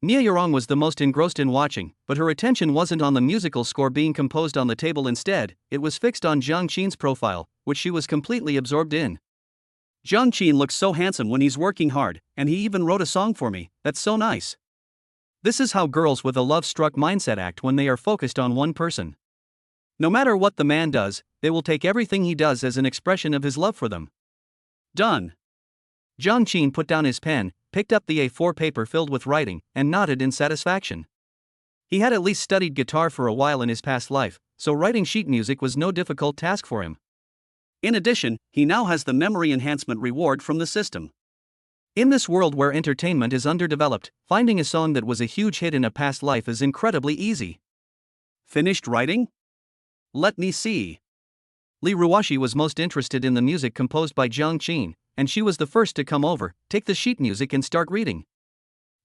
Nia Yurong was the most engrossed in watching, but her attention wasn't on the musical score being composed on the table. Instead, it was fixed on Jiang Qin's profile, which she was completely absorbed in. Jiang Qin looks so handsome when he's working hard, and he even wrote a song for me. That's so nice. This is how girls with a love-struck mindset act when they are focused on one person. No matter what the man does, they will take everything he does as an expression of his love for them. Done. Jiang Qin put down his pen, picked up the A4 paper filled with writing, and nodded in satisfaction. He had at least studied guitar for a while in his past life, so writing sheet music was no difficult task for him. In addition, he now has the memory enhancement reward from the system. In this world where entertainment is underdeveloped, finding a song that was a huge hit in a past life is incredibly easy. Finished writing? Let me see. Li Ruoxi was most interested in the music composed by Jiang Qin, and she was the first to come over, take the sheet music and start reading.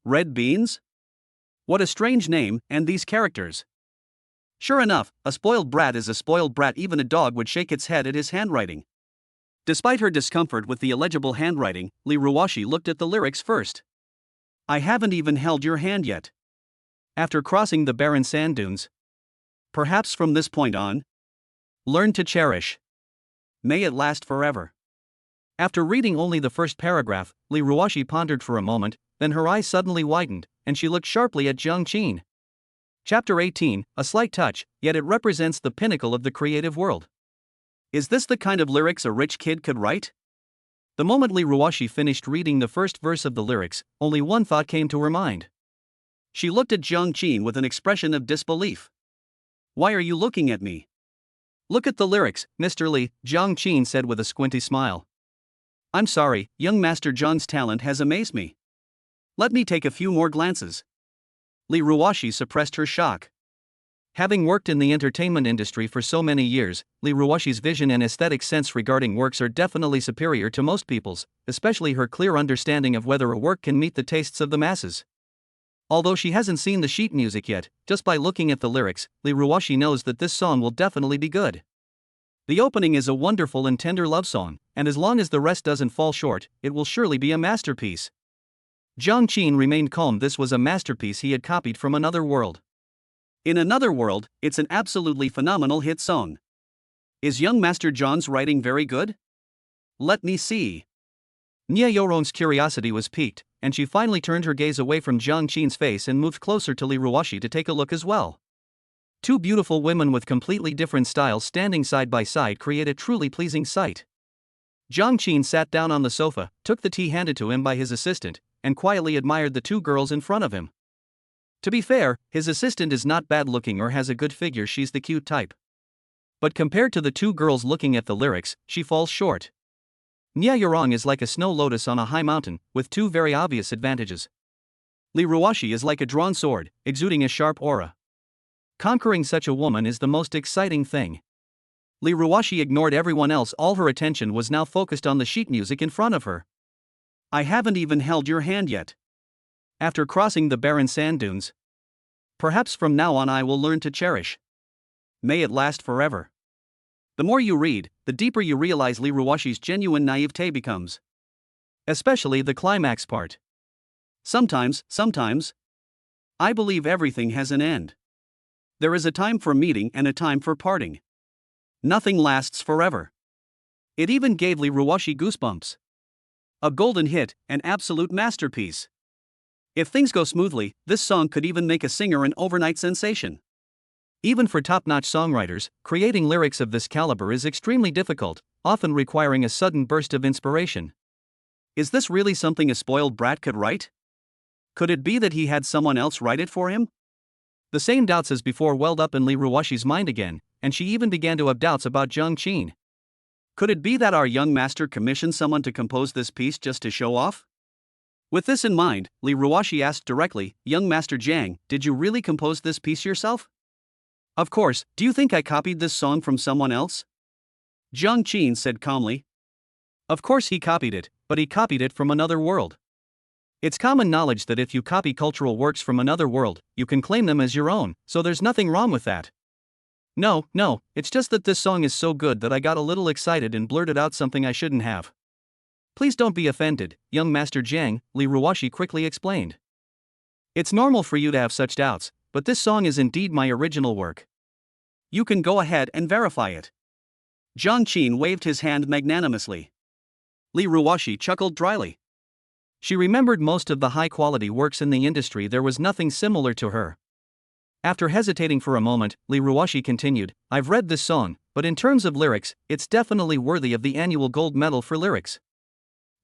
Red beans? What a strange name, and these characters. Sure enough, a spoiled brat is a spoiled brat. Even a dog would shake its head at his handwriting. Despite her discomfort with the illegible handwriting, Li Ruoxi looked at the lyrics first. I haven't even held your hand yet. After crossing the barren sand dunes. Perhaps from this point on. Learn to cherish. May it last forever. After reading only the first paragraph, Li Ruoxi pondered for a moment, then her eyes suddenly widened, and she looked sharply at Jiang Qin. Chapter 18, a slight touch, yet it represents the pinnacle of the creative world. Is this the kind of lyrics a rich kid could write? The moment Li Ruoxi finished reading the first verse of the lyrics, only one thought came to her mind. She looked at Jiang Qin with an expression of disbelief. Why are you looking at me? Look at the lyrics, Mr. Li, Jiang Qin said with a squinty smile. I'm sorry, young Master Zhang's talent has amazed me. Let me take a few more glances. Li Ruoxi suppressed her shock. Having worked in the entertainment industry for so many years, Li Ruoxi's vision and aesthetic sense regarding works are definitely superior to most people's, especially her clear understanding of whether a work can meet the tastes of the masses. Although she hasn't seen the sheet music yet, just by looking at the lyrics, Li Ruoxi knows that this song will definitely be good. The opening is a wonderful and tender love song, and as long as the rest doesn't fall short, it will surely be a masterpiece. Jiang Qin remained calm. This was a masterpiece he had copied from another world. In another world, it's an absolutely phenomenal hit song. Is young Master Zhang's writing very good? Let me see. Nia Yurong's curiosity was piqued, and she finally turned her gaze away from Jiang Qin's face and moved closer to Li Ruoxi to take a look as well. Two beautiful women with completely different styles standing side by side create a truly pleasing sight. Jiang Qin sat down on the sofa, took the tea handed to him by his assistant, and quietly admired the two girls in front of him. To be fair, his assistant is not bad looking or has a good figure. She's the cute type. But compared to the two girls looking at the lyrics, she falls short. Nia Yurong is like a snow lotus on a high mountain, with two very obvious advantages. Li Ruoxi is like a drawn sword, exuding a sharp aura. Conquering such a woman is the most exciting thing. Li Ruoxi ignored everyone else. All her attention was now focused on the sheet music in front of her. I haven't even held your hand yet. After crossing the barren sand dunes. Perhaps from now on I will learn to cherish. May it last forever. The more you read, the deeper you realize Lee Ruwashi's genuine naivete becomes. Especially the climax part. Sometimes, I believe everything has an end. There is a time for meeting and a time for parting. Nothing lasts forever. It even gave Lee Ruwashi goosebumps. A golden hit, an absolute masterpiece. If things go smoothly, this song could even make a singer an overnight sensation. Even for top-notch songwriters, creating lyrics of this caliber is extremely difficult, often requiring a sudden burst of inspiration. Is this really something a spoiled brat could write? Could it be that he had someone else write it for him? The same doubts as before welled up in Lee Ruwashi's mind again, and she even began to have doubts about Jung Chin. Could it be that our young master commissioned someone to compose this piece just to show off? With this in mind, Lee Ruwashi asked directly, "Young Master Jang, did you really compose this piece yourself?" "Of course, do you think I copied this song from someone else?" Jung Chin said calmly. Of course he copied it, but he copied it from another world. It's common knowledge that if you copy cultural works from another world, you can claim them as your own, so there's nothing wrong with that. No, it's just that this song is so good that I got a little excited and blurted out something I shouldn't have. Please don't be offended, young Master Jang, Lee Ruwashi quickly explained. It's normal for you to have such doubts, but this song is indeed my original work. You can go ahead and verify it. Jung Chin waved his hand magnanimously. Lee Ruwashi chuckled dryly. She remembered most of the high-quality works in the industry. There was nothing similar to her. After hesitating for a moment, Lee Ruwashi continued, I've read this song, but in terms of lyrics, it's definitely worthy of the annual gold medal for lyrics.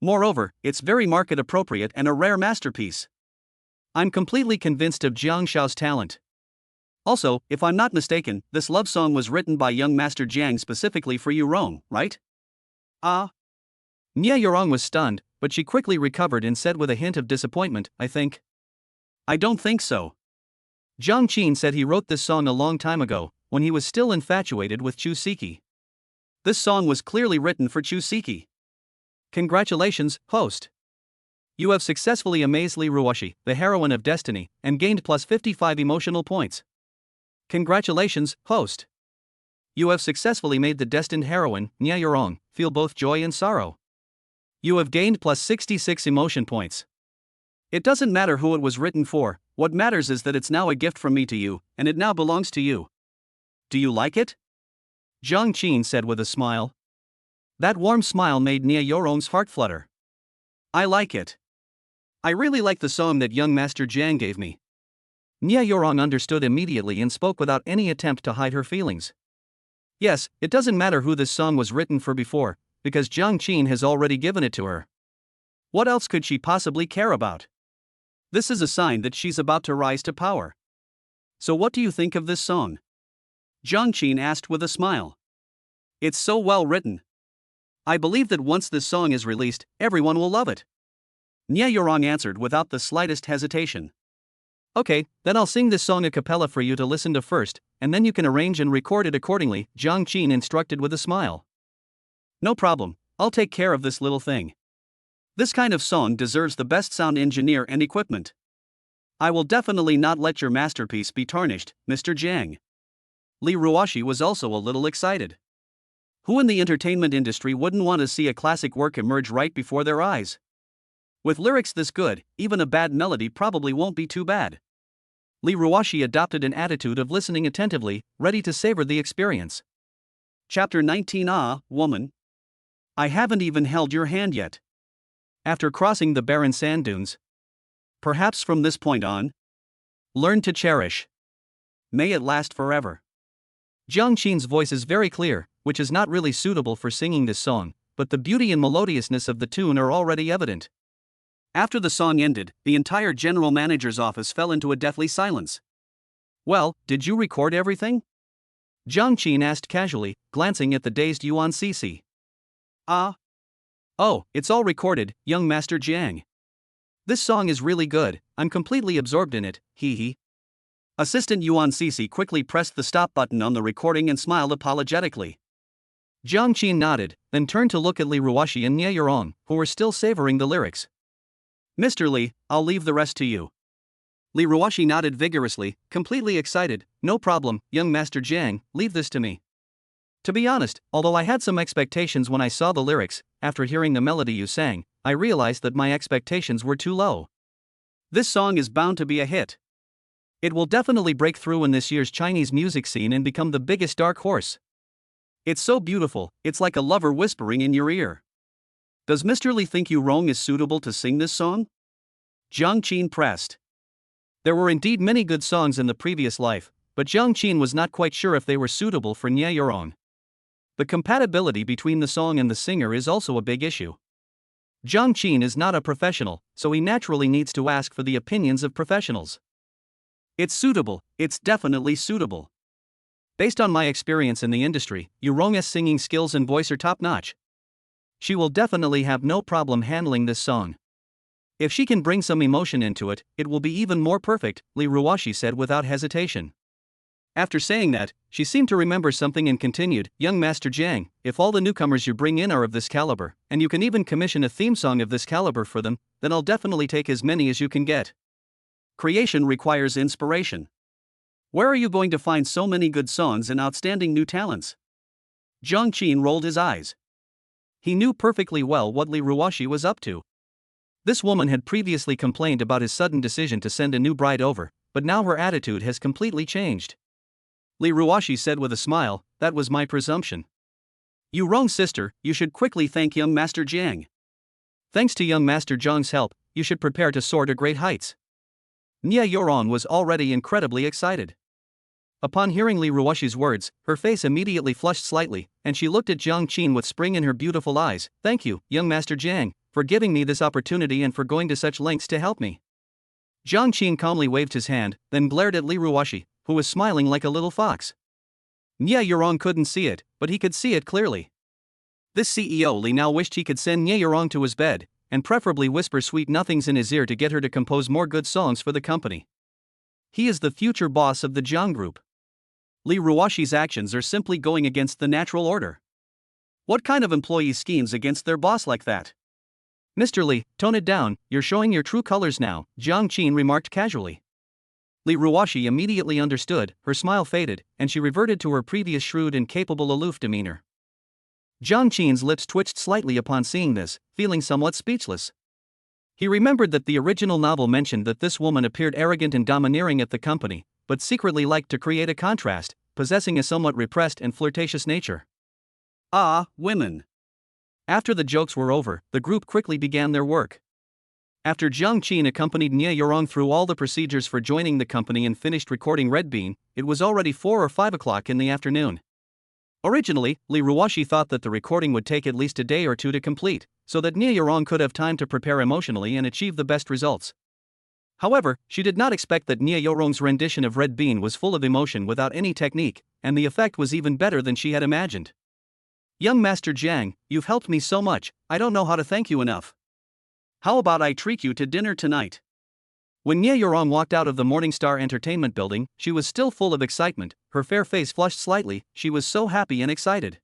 Moreover, it's very market-appropriate and a rare masterpiece. I'm completely convinced of Jiang Shao's talent. Also, if I'm not mistaken, this love song was written by young Master Jiang specifically for you, Rong, right? Ah. Nia Yorong was stunned, but she quickly recovered and said with a hint of disappointment, I think. I don't think so. Jung Chin said he wrote this song a long time ago, when he was still infatuated with Chu Siki. This song was clearly written for Chu Siki. Congratulations, host. You have successfully amazed Lee Ruwashi, the heroine of Destiny, and gained plus 55 emotional points. Congratulations, host. You have successfully made the destined heroine, Nia Yorong, feel both joy and sorrow. You have gained plus 66 emotion points. It doesn't matter who it was written for, what matters is that it's now a gift from me to you, and it now belongs to you. Do you like it? Jung Chin said with a smile. That warm smile made Nia Yorong's heart flutter. I like it. I really like the song that young Master Jang gave me. Nia Yorong understood immediately and spoke without any attempt to hide her feelings. Yes, it doesn't matter who this song was written for before, because Jung Chin has already given it to her. What else could she possibly care about? This is a sign that she's about to rise to power. So what do you think of this song? Jung Chin asked with a smile. It's so well written. I believe that once this song is released, everyone will love it. Nia Yorong answered without the slightest hesitation. Okay, then I'll sing this song a cappella for you to listen to first, and then you can arrange and record it accordingly, Jung Chin instructed with a smile. No problem, I'll take care of this little thing. This kind of song deserves the best sound engineer and equipment. I will definitely not let your masterpiece be tarnished, Mr. Jang. Lee Ruwashi was also a little excited. Who in the entertainment industry wouldn't want to see a classic work emerge right before their eyes? With lyrics this good, even a bad melody probably won't be too bad. Lee Ruwashi adopted an attitude of listening attentively, ready to savor the experience. Chapter 19 Ah, woman. I haven't even held your hand yet. After crossing the barren sand dunes. Perhaps from this point on. Learn to cherish. May it last forever. Jung Chin's voice is very clear, which is not really suitable for singing this song, but the beauty and melodiousness of the tune are already evident. After the song ended, the entire general manager's office fell into a deathly silence. Well, did you record everything? Jung Chin asked casually, glancing at the dazed Yuan Cece. Ah. Oh, it's all recorded, young Master Jiang. This song is really good, I'm completely absorbed in it, hee hee. Assistant Yuan Cece quickly pressed the stop button on the recording and smiled apologetically. Jung Chin nodded, then turned to look at Lee Ruwashi and Nia Yorong, who were still savoring the lyrics. Mr. Lee, I'll leave the rest to you. Li Ruoxi nodded vigorously, completely excited. No problem, young Master Jiang, leave this to me. To be honest, although I had some expectations when I saw the lyrics, after hearing the melody you sang, I realized that my expectations were too low. This song is bound to be a hit. It will definitely break through in this year's Chinese music scene and become the biggest dark horse. It's so beautiful, it's like a lover whispering in your ear. Does Mr. Li think Yu Rong is suitable to sing this song? Jiang Qin pressed. There were indeed many good songs in the previous life, but Jiang Qin was not quite sure if they were suitable for Nie Yurong. The compatibility between the song and the singer is also a big issue. Jiang Qin is not a professional, so he naturally needs to ask for the opinions of professionals. It's suitable, it's definitely suitable. Based on my experience in the industry, Yu Rong's singing skills and voice are top-notch. She will definitely have no problem handling this song. If she can bring some emotion into it, it will be even more perfect, Li Ruoxi said without hesitation. After saying that, she seemed to remember something and continued, Young Master Jiang, if all the newcomers you bring in are of this caliber, and you can even commission a theme song of this caliber for them, then I'll definitely take as many as you can get. Creation requires inspiration. Where are you going to find so many good songs and outstanding new talents? Jiang Qin rolled his eyes. He knew perfectly well what Li Ruoxi was up to. This woman had previously complained about his sudden decision to send a new bride over, but now her attitude has completely changed. Li Ruoxi said with a smile, that was my presumption. Yu Rong's sister, you should quickly thank young Master Jiang. Thanks to young Master Jiang's help, you should prepare to soar to great heights. Nie Yurong was already incredibly excited. Upon hearing Li Ruoxi's words, her face immediately flushed slightly, and she looked at Jiang Qin with spring in her beautiful eyes. Thank you, young Master Jiang, for giving me this opportunity and for going to such lengths to help me. Jiang Qin calmly waved his hand, then glared at Li Ruoxi, who was smiling like a little fox. Nie Yurong couldn't see it, but he could see it clearly. This CEO Li now wished he could send Nie Yurong to his bed, and preferably whisper sweet nothings in his ear to get her to compose more good songs for the company. He is the future boss of the Jiang Group. Li Ruoxi's actions are simply going against the natural order. What kind of employee schemes against their boss like that? Mr. Li, tone it down, you're showing your true colors now, Jiang Qin remarked casually. Li Ruoxi immediately understood, her smile faded, and she reverted to her previous shrewd and capable aloof demeanor. Jiang Qin's lips twitched slightly upon seeing this, feeling somewhat speechless. He remembered that the original novel mentioned that this woman appeared arrogant and domineering at the company, but secretly liked to create a contrast, possessing a somewhat repressed and flirtatious nature. Ah, women. After the jokes were over, the group quickly began their work. After Jiang Qin accompanied Nie Yurong through all the procedures for joining the company and finished recording Red Bean, it was already 4 or 5 o'clock in the afternoon. Originally, Li Ruoxi thought that the recording would take at least a day or two to complete, so that Nie Yurong could have time to prepare emotionally and achieve the best results. However, she did not expect that Nie Yurong's rendition of Red Bean was full of emotion without any technique, and the effect was even better than she had imagined. Young Master Jiang, you've helped me so much, I don't know how to thank you enough. How about I treat you to dinner tonight? When Nie Yurong walked out of the Morningstar Entertainment building, she was still full of excitement, her fair face flushed slightly, she was so happy and excited.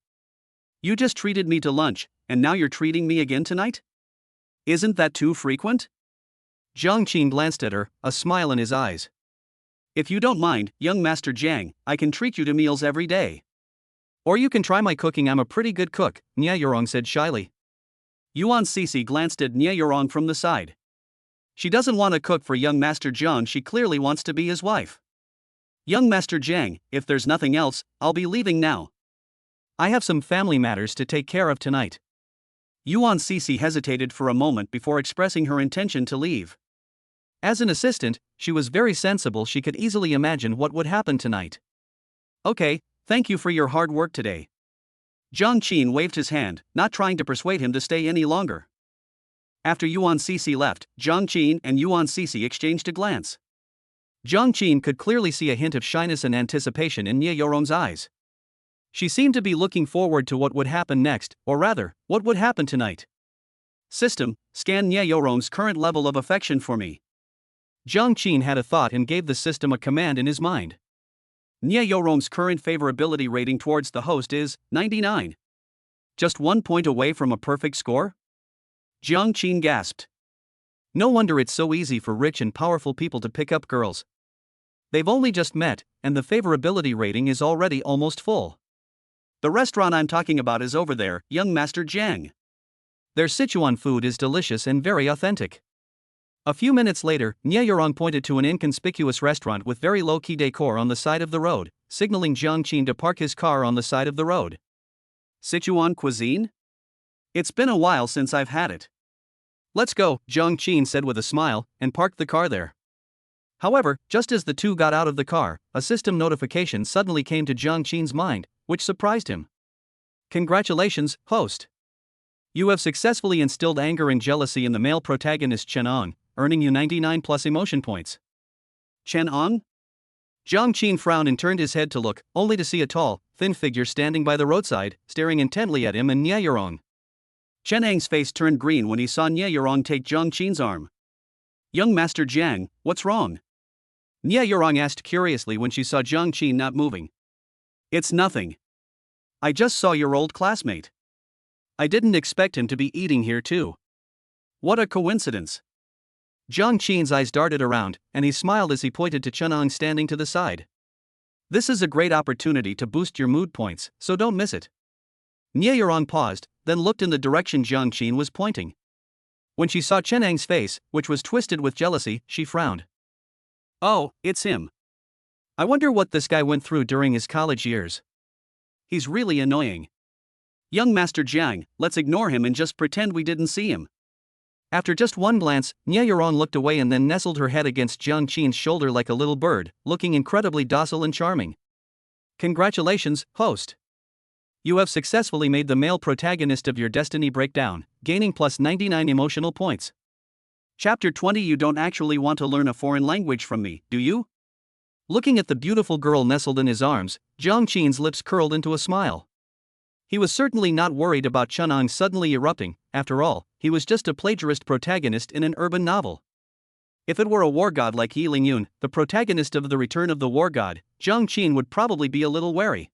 You just treated me to lunch, and now you're treating me again tonight? Isn't that too frequent? Jiang Qin glanced at her, a smile in his eyes. If you don't mind, young Master Jiang, I can treat you to meals every day. Or you can try my cooking, I'm a pretty good cook, Nie Yurong said shyly. Yuan Sisi glanced at Nie Yurong from the side. She doesn't want to cook for young Master Jiang, she clearly wants to be his wife. Young Master Jiang, if there's nothing else, I'll be leaving now. I have some family matters to take care of tonight. Yuan Sisi hesitated for a moment before expressing her intention to leave. As an assistant, she was very sensible, she could easily imagine what would happen tonight. Okay, thank you for your hard work today. Jiang Qin waved his hand, not trying to persuade him to stay any longer. After Yuan Sisi left, Jiang Qin and Yuan Sisi exchanged a glance. Jiang Qin could clearly see a hint of shyness and anticipation in Nie Yurong's eyes. She seemed to be looking forward to what would happen next, or rather, what would happen tonight. System, scan Nie Yurong's current level of affection for me. Jiang Qin had a thought and gave the system a command in his mind. Nie Yurong's current favorability rating towards the host is 99. Just 1 point away from a perfect score? Jiang Qin gasped. No wonder it's so easy for rich and powerful people to pick up girls. They've only just met, and the favorability rating is already almost full. The restaurant I'm talking about is over there, young Master Jiang. Their Sichuan food is delicious and very authentic. A few minutes later, Nye Yorong pointed to an inconspicuous restaurant with very low-key decor on the side of the road, signaling Jiang Qin to park his car on the side of the road. Sichuan cuisine? It's been a while since I've had it. Let's go, Jiang Qin said with a smile, and parked the car there. However, just as the two got out of the car, a system notification suddenly came to Jiang Qin's mind, which surprised him. Congratulations, host. You have successfully instilled anger and jealousy in the male protagonist Chen Ong, earning you 99 plus emotion points. Chen Ong? Jiang Qin frowned and turned his head to look, only to see a tall, thin figure standing by the roadside, staring intently at him and Nye Yorong. Chen Ang's face turned green when he saw Nye Yorong take Jiang Qin's arm. Young Master Jiang, what's wrong? Nye Yorong asked curiously when she saw Jiang Qin not moving. It's nothing. I just saw your old classmate. I didn't expect him to be eating here too. What a coincidence. Jiang Qin's eyes darted around, and he smiled as he pointed to Chen Ong standing to the side. This is a great opportunity to boost your mood points, so don't miss it. Nye Yorong paused, then looked in the direction Jiang Qin was pointing. When she saw Chen Ang's face, which was twisted with jealousy, she frowned. Oh, it's him. I wonder what this guy went through during his college years. He's really annoying. Young Master Jiang, let's ignore him and just pretend we didn't see him. After just one glance, Nye Yorong looked away and then nestled her head against Jiang Qin's shoulder like a little bird, looking incredibly docile and charming. Congratulations, host. You have successfully made the male protagonist of your destiny break down, gaining plus 99 emotional points. Chapter 20. You don't actually want to learn a foreign language from me, do you? Looking at the beautiful girl nestled in his arms, Jiang Qin's lips curled into a smile. He was certainly not worried about Chen Ong suddenly erupting. After all, he was just a plagiarist protagonist in an urban novel. If it were a war god like Yi Lingyun, the protagonist of The Return of the War God, Jiang Qin would probably be a little wary.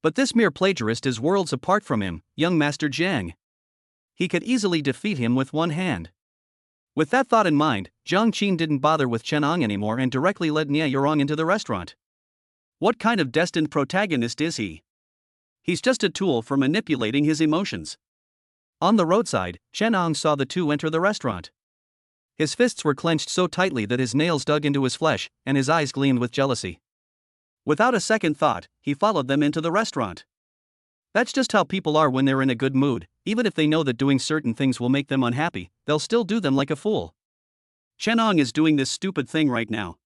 But this mere plagiarist is worlds apart from him, young Master Jiang. He could easily defeat him with one hand. With that thought in mind, Jiang Qin didn't bother with Chen Ong anymore and directly led Nye Yorong into the restaurant. What kind of destined protagonist is he? He's just a tool for manipulating his emotions. On the roadside, Chen Ong saw the two enter the restaurant. His fists were clenched so tightly that his nails dug into his flesh, and his eyes gleamed with jealousy. Without a second thought, he followed them into the restaurant. That's just how people are when they're in a good mood. Even if they know that doing certain things will make them unhappy, they'll still do them like a fool. Chen Ong is doing this stupid thing right now.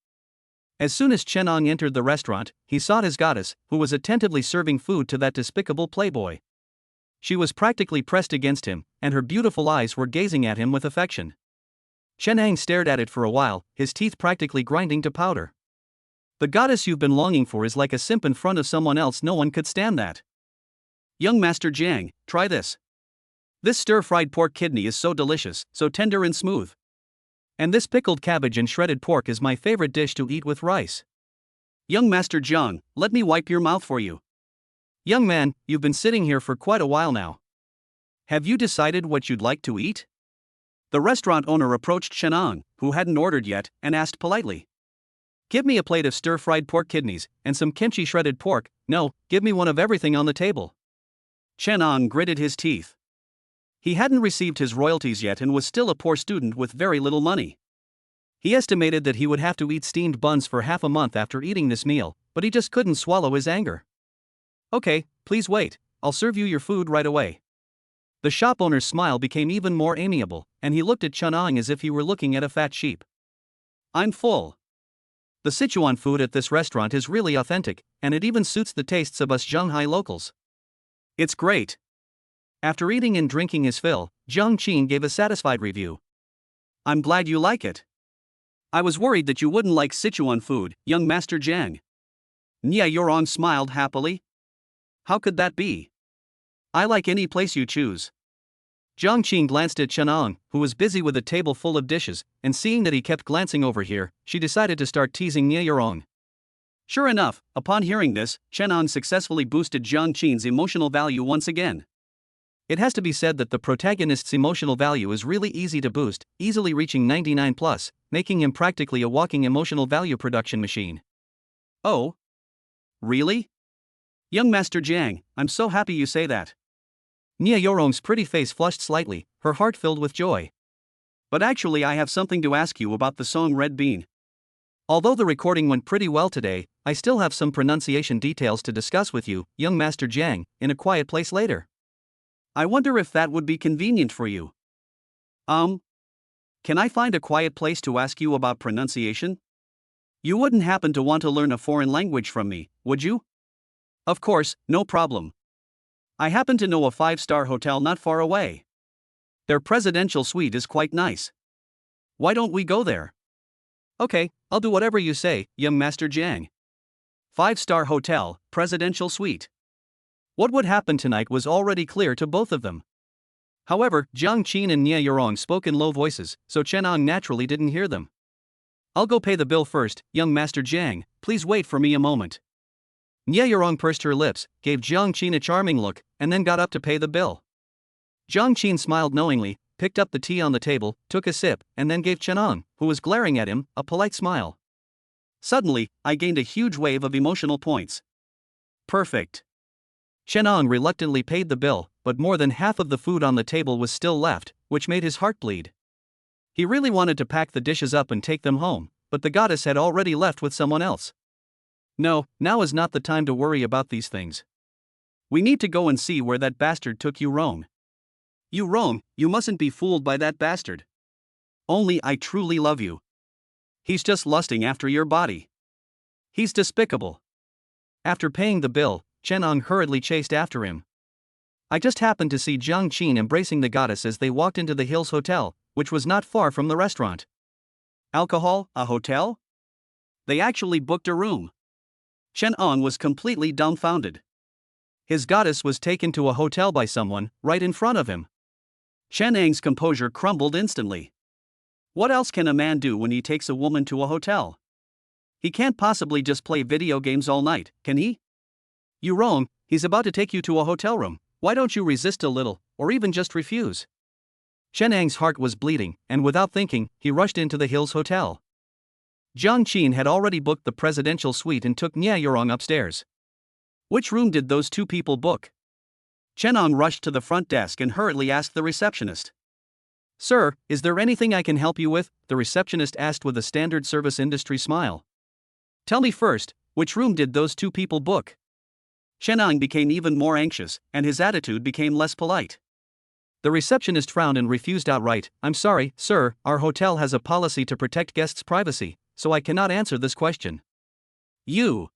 As soon as Chen Ong entered the restaurant, he sought his goddess, who was attentively serving food to that despicable playboy. She was practically pressed against him, and her beautiful eyes were gazing at him with affection. Chen Ong stared at it for a while, his teeth practically grinding to powder. The goddess you've been longing for is like a simp in front of someone else. No one could stand that. Young Master Jiang, try this. This stir-fried pork kidney is so delicious, so tender and smooth. And this pickled cabbage and shredded pork is my favorite dish to eat with rice. Young Master Jiang, let me wipe your mouth for you. Young man, you've been sitting here for quite a while now. Have you decided what you'd like to eat? The restaurant owner approached Chen Ong, who hadn't ordered yet, and asked politely. Give me a plate of stir-fried pork kidneys, and some kimchi shredded pork. No, give me one of everything on the table. Chen Ong gritted his teeth. He hadn't received his royalties yet and was still a poor student with very little money. He estimated that he would have to eat steamed buns for half a month after eating this meal, but he just couldn't swallow his anger. Okay, please wait, I'll serve you your food right away. The shop owner's smile became even more amiable, and he looked at Chen Ong as if he were looking at a fat sheep. I'm full. The Sichuan food at this restaurant is really authentic, and it even suits the tastes of us Shanghai locals. It's great. After eating and drinking his fill, Jiang Qin gave a satisfied review. I'm glad you like it. I was worried that you wouldn't like Sichuan food, young Master Jiang. Nye Yorong smiled happily. How could that be? I like any place you choose. Jiang Qin glanced at Chen Ong, who was busy with a table full of dishes, and seeing that he kept glancing over here, she decided to start teasing Nye Yorong. Sure enough, upon hearing this, Chen Ong successfully boosted Jiang Qin's emotional value once again. It has to be said that the protagonist's emotional value is really easy to boost, easily reaching 99 plus, making him practically a walking emotional value production machine. Oh? Really? Young Master Jiang, I'm so happy you say that. Nia Yorong's pretty face flushed slightly, her heart filled with joy. But actually I have something to ask you about the song Red Bean. Although the recording went pretty well today, I still have some pronunciation details to discuss with you, young Master Jiang, in a quiet place later. I wonder if that would be convenient for you. Can I find a quiet place to ask you about pronunciation? You wouldn't happen to want to learn a foreign language from me, would you? Of course, no problem. I happen to know a 5-star hotel not far away. Their presidential suite is quite nice. Why don't we go there? Okay, I'll do whatever you say, young Master Jiang. 5-star hotel, presidential suite. What would happen tonight was already clear to both of them. However, Jiang Qin and Nia Yorong spoke in low voices, so Chen Ang naturally didn't hear them. I'll go pay the bill first, young Master Jiang, please wait for me a moment. Nia Yorong pursed her lips, gave Jiang Qin a charming look, and then got up to pay the bill. Jiang Qin smiled knowingly, picked up the tea on the table, took a sip, and then gave Chen Ang, who was glaring at him, a polite smile. Suddenly, I gained a huge wave of emotional points. Perfect. Chen Ang reluctantly paid the bill, but more than half of the food on the table was still left, which made his heart bleed. He really wanted to pack the dishes up and take them home, but the goddess had already left with someone else. No, now is not the time to worry about these things. We need to go and see where that bastard took you wrong. You wrong, you mustn't be fooled by that bastard. Only I truly love you. He's just lusting after your body. He's despicable. After paying the bill, Chen Ang hurriedly chased after him. I just happened to see Jiang Qin embracing the goddess as they walked into the Hills Hotel, which was not far from the restaurant. Alcohol, a hotel? They actually booked a room. Chen Ang was completely dumbfounded. His goddess was taken to a hotel by someone, right in front of him. Chen Ang's composure crumbled instantly. What else can a man do when he takes a woman to a hotel? He can't possibly just play video games all night, can he? You wrong, he's about to take you to a hotel room, why don't you resist a little, or even just refuse? Chen Ang's heart was bleeding, and without thinking, he rushed into the Hills Hotel. Jiang Qin had already booked the presidential suite and took Nia Yorong upstairs. Which room did those two people book? Chen Ang rushed to the front desk and hurriedly asked the receptionist. Sir, is there anything I can help you with? The receptionist asked with a standard service industry smile. Tell me first, which room did those two people book? Chen Ang became even more anxious, and his attitude became less polite. The receptionist frowned and refused outright. I'm sorry, sir, our hotel has a policy to protect guests' privacy, so I cannot answer this question. You.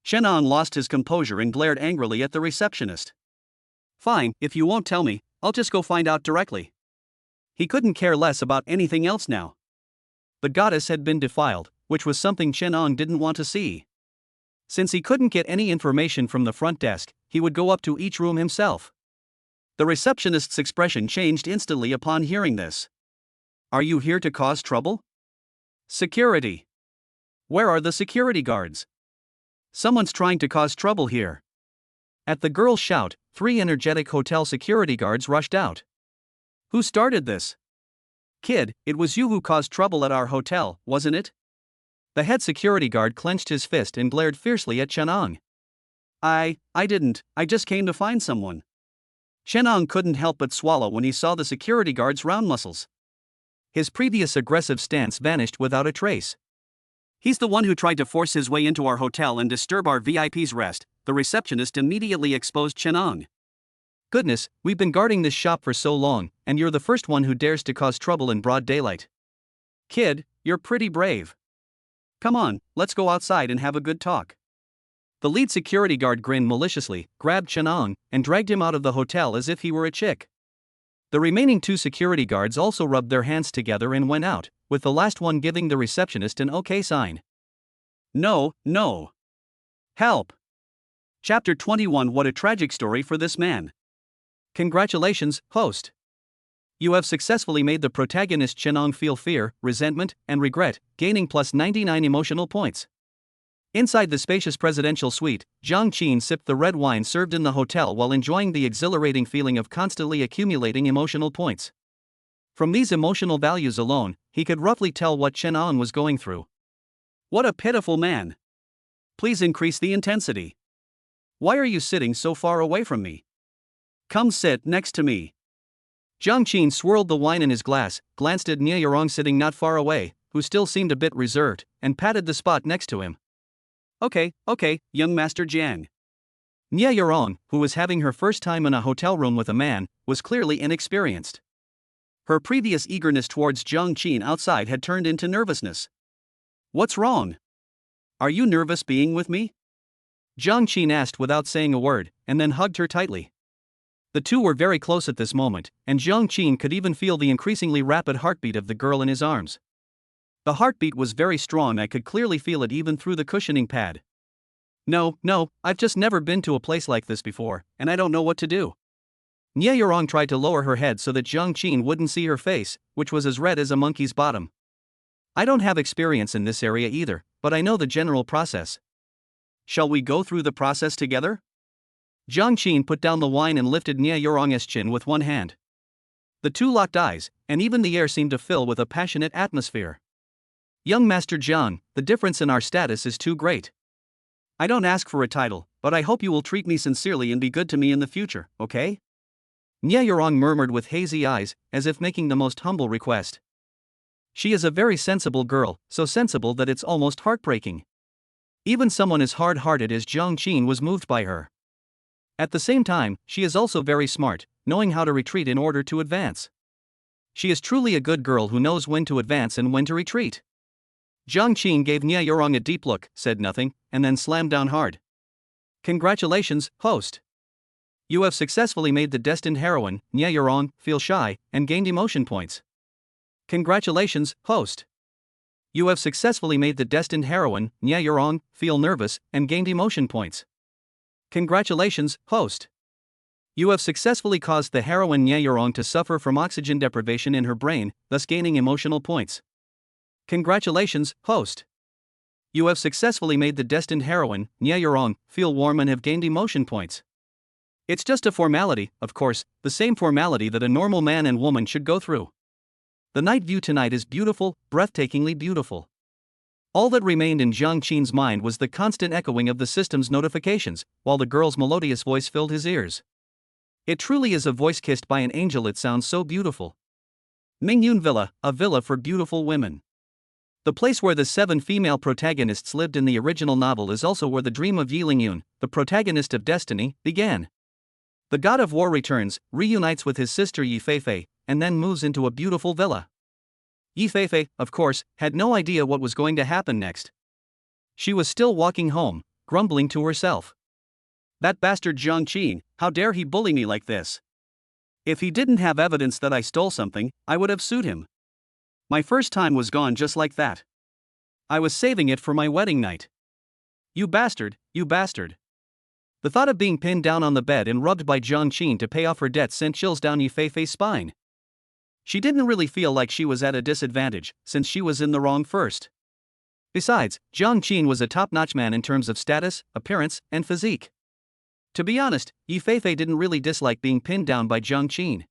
Chen Ang lost his composure and glared angrily at the receptionist. Fine, if you won't tell me, I'll just go find out directly. He couldn't care less about anything else now. The goddess had been defiled, which was something Chen Ang didn't want to see. Since he couldn't get any information from the front desk, he would go up to each room himself. The receptionist's expression changed instantly upon hearing this. Are you here to cause trouble? Security. Where are the security guards? Someone's trying to cause trouble here. At the girl's shout, 3 energetic hotel security guards rushed out. Who started this? Kid, it was you who caused trouble at our hotel, wasn't it? The head security guard clenched his fist and glared fiercely at Chen Ang. I didn't, I just came to find someone. Chen Ang couldn't help but swallow when he saw the security guard's round muscles. His previous aggressive stance vanished without a trace. He's the one who tried to force his way into our hotel and disturb our VIP's rest, the receptionist immediately exposed Chen Ang. Goodness, we've been guarding this shop for so long, and you're the first one who dares to cause trouble in broad daylight. Kid, you're pretty brave. Come on, let's go outside and have a good talk. The lead security guard grinned maliciously, grabbed Chen Ang, and dragged him out of the hotel as if he were a chick. The remaining 2 security guards also rubbed their hands together and went out, with the last one giving the receptionist an okay sign. No. Help! Chapter 21. What a tragic story for this man. Congratulations, host. You have successfully made the protagonist Chen Ang feel fear, resentment, and regret, gaining plus 99 emotional points. Inside the spacious presidential suite, Jiang Qin sipped the red wine served in the hotel while enjoying the exhilarating feeling of constantly accumulating emotional points. From these emotional values alone, he could roughly tell what Chen An was going through. What a pitiful man! Please increase the intensity. Why are you sitting so far away from me? Come sit next to me. Jiang Qin swirled the wine in his glass, glanced at Nie Yorong sitting not far away, who still seemed a bit reserved, and patted the spot next to him. Okay, young Master Jiang. Nie Yorong, who was having her first time in a hotel room with a man, was clearly inexperienced. Her previous eagerness towards Jiang Qin outside had turned into nervousness. What's wrong? Are you nervous being with me? Jiang Qin asked without saying a word, and then hugged her tightly. The two were very close at this moment, and Jiang Qin could even feel the increasingly rapid heartbeat of the girl in his arms. The heartbeat was very strong. I could clearly feel it even through the cushioning pad. No, I've just never been to a place like this before, and I don't know what to do. Nie Yorong tried to lower her head so that Jiang Qin wouldn't see her face, which was as red as a monkey's bottom. I don't have experience in this area either, but I know the general process. Shall we go through the process together? Jiang Qin put down the wine and lifted Nie Yorong's chin with one hand. The two locked eyes, and even the air seemed to fill with a passionate atmosphere. Young Master Jiang, the difference in our status is too great. I don't ask for a title, but I hope you will treat me sincerely and be good to me in the future, okay? Nie Yorong murmured with hazy eyes, as if making the most humble request. She is a very sensible girl, so sensible that it's almost heartbreaking. Even someone as hard-hearted as Jiang Qin was moved by her. At the same time, she is also very smart, knowing how to retreat in order to advance. She is truly a good girl who knows when to advance and when to retreat. Jiang Qin gave Nie Yorong a deep look, said nothing, and then slammed down hard. Congratulations, host. You have successfully made the destined heroine, Nie Yorong, feel shy, and gained emotion points. Congratulations, host. You have successfully made the destined heroine, Nie Yorong, feel nervous, and gained emotion points. Congratulations, host. You have successfully caused the heroine Nie Yorong to suffer from oxygen deprivation in her brain, thus gaining emotional points. Congratulations, host. You have successfully made the destined heroine, Nie Yorong, feel warm and have gained emotion points. It's just a formality, of course, the same formality that a normal man and woman should go through. The night view tonight is beautiful, breathtakingly beautiful. All that remained in Jiang Qin's mind was the constant echoing of the system's notifications, while the girl's melodious voice filled his ears. It truly is a voice kissed by an angel. It sounds so beautiful. Mingyun Villa, a villa for beautiful women. The place where the 7 female protagonists lived in the original novel is also where the dream of Yi Lingyun, the protagonist of Destiny, began. The god of war returns, reunites with his sister Yi Feifei, and then moves into a beautiful villa. Yi Feifei, of course, had no idea what was going to happen next. She was still walking home, grumbling to herself. That bastard Jiang Qin, how dare he bully me like this? If he didn't have evidence that I stole something, I would have sued him. My first time was gone just like that. I was saving it for my wedding night. You bastard, you bastard. The thought of being pinned down on the bed and rubbed by Jiang Qin to pay off her debt sent chills down Yi Feifei's spine. She didn't really feel like she was at a disadvantage, since she was in the wrong first. Besides, Jiang Qin was a top-notch man in terms of status, appearance, and physique. To be honest, Yi Feifei didn't really dislike being pinned down by Jiang Qin.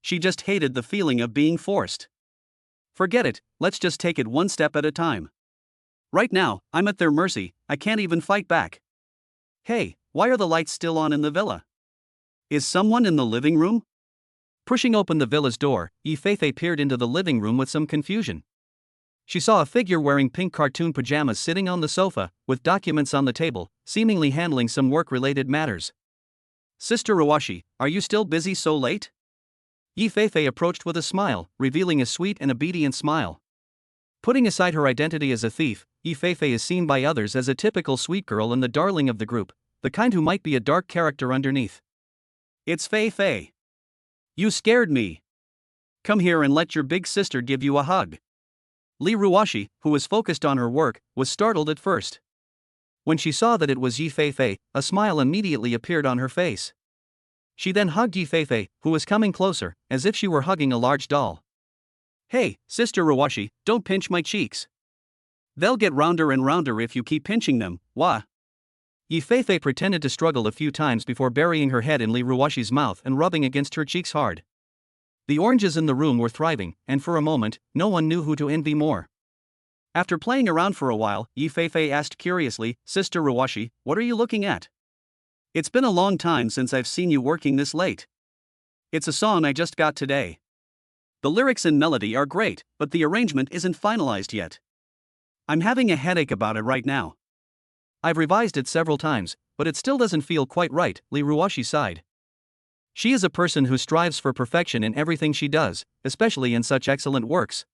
She just hated the feeling of being forced. Forget it, let's just take it one step at a time. Right now, I'm at their mercy, I can't even fight back. Hey, why are the lights still on in the villa? Is someone in the living room? Pushing open the villa's door, Yi Feifei peered into the living room with some confusion. She saw a figure wearing pink cartoon pajamas sitting on the sofa, with documents on the table, seemingly handling some work-related matters. Sister Ruwashi, are you still busy so late? Yi Feifei approached with a smile, revealing a sweet and obedient smile. Putting aside her identity as a thief, Yi Feifei is seen by others as a typical sweet girl and the darling of the group, the kind who might be a dark character underneath. It's Feifei. You scared me. Come here and let your big sister give you a hug. Li Ruwashi, who was focused on her work, was startled at first. When she saw that it was Yi Feifei, a smile immediately appeared on her face. She then hugged Yi Feifei, who was coming closer, as if she were hugging a large doll. Hey, Sister Ruwashi, don't pinch my cheeks. They'll get rounder and rounder if you keep pinching them, wah. Yi Feifei pretended to struggle a few times before burying her head in Li Ruoshi's mouth and rubbing against her cheeks hard. The oranges in the room were thriving, and for a moment, no one knew who to envy more. After playing around for a while, Yi Feifei asked curiously, "Sister Ruoshi, what are you looking at? It's been a long time since I've seen you working this late." "It's a song I just got today. The lyrics and melody are great, but the arrangement isn't finalized yet. I'm having a headache about it right now. I've revised it several times, but it still doesn't feel quite right," Li Ruoshi sighed. She is a person who strives for perfection in everything she does, especially in such excellent works.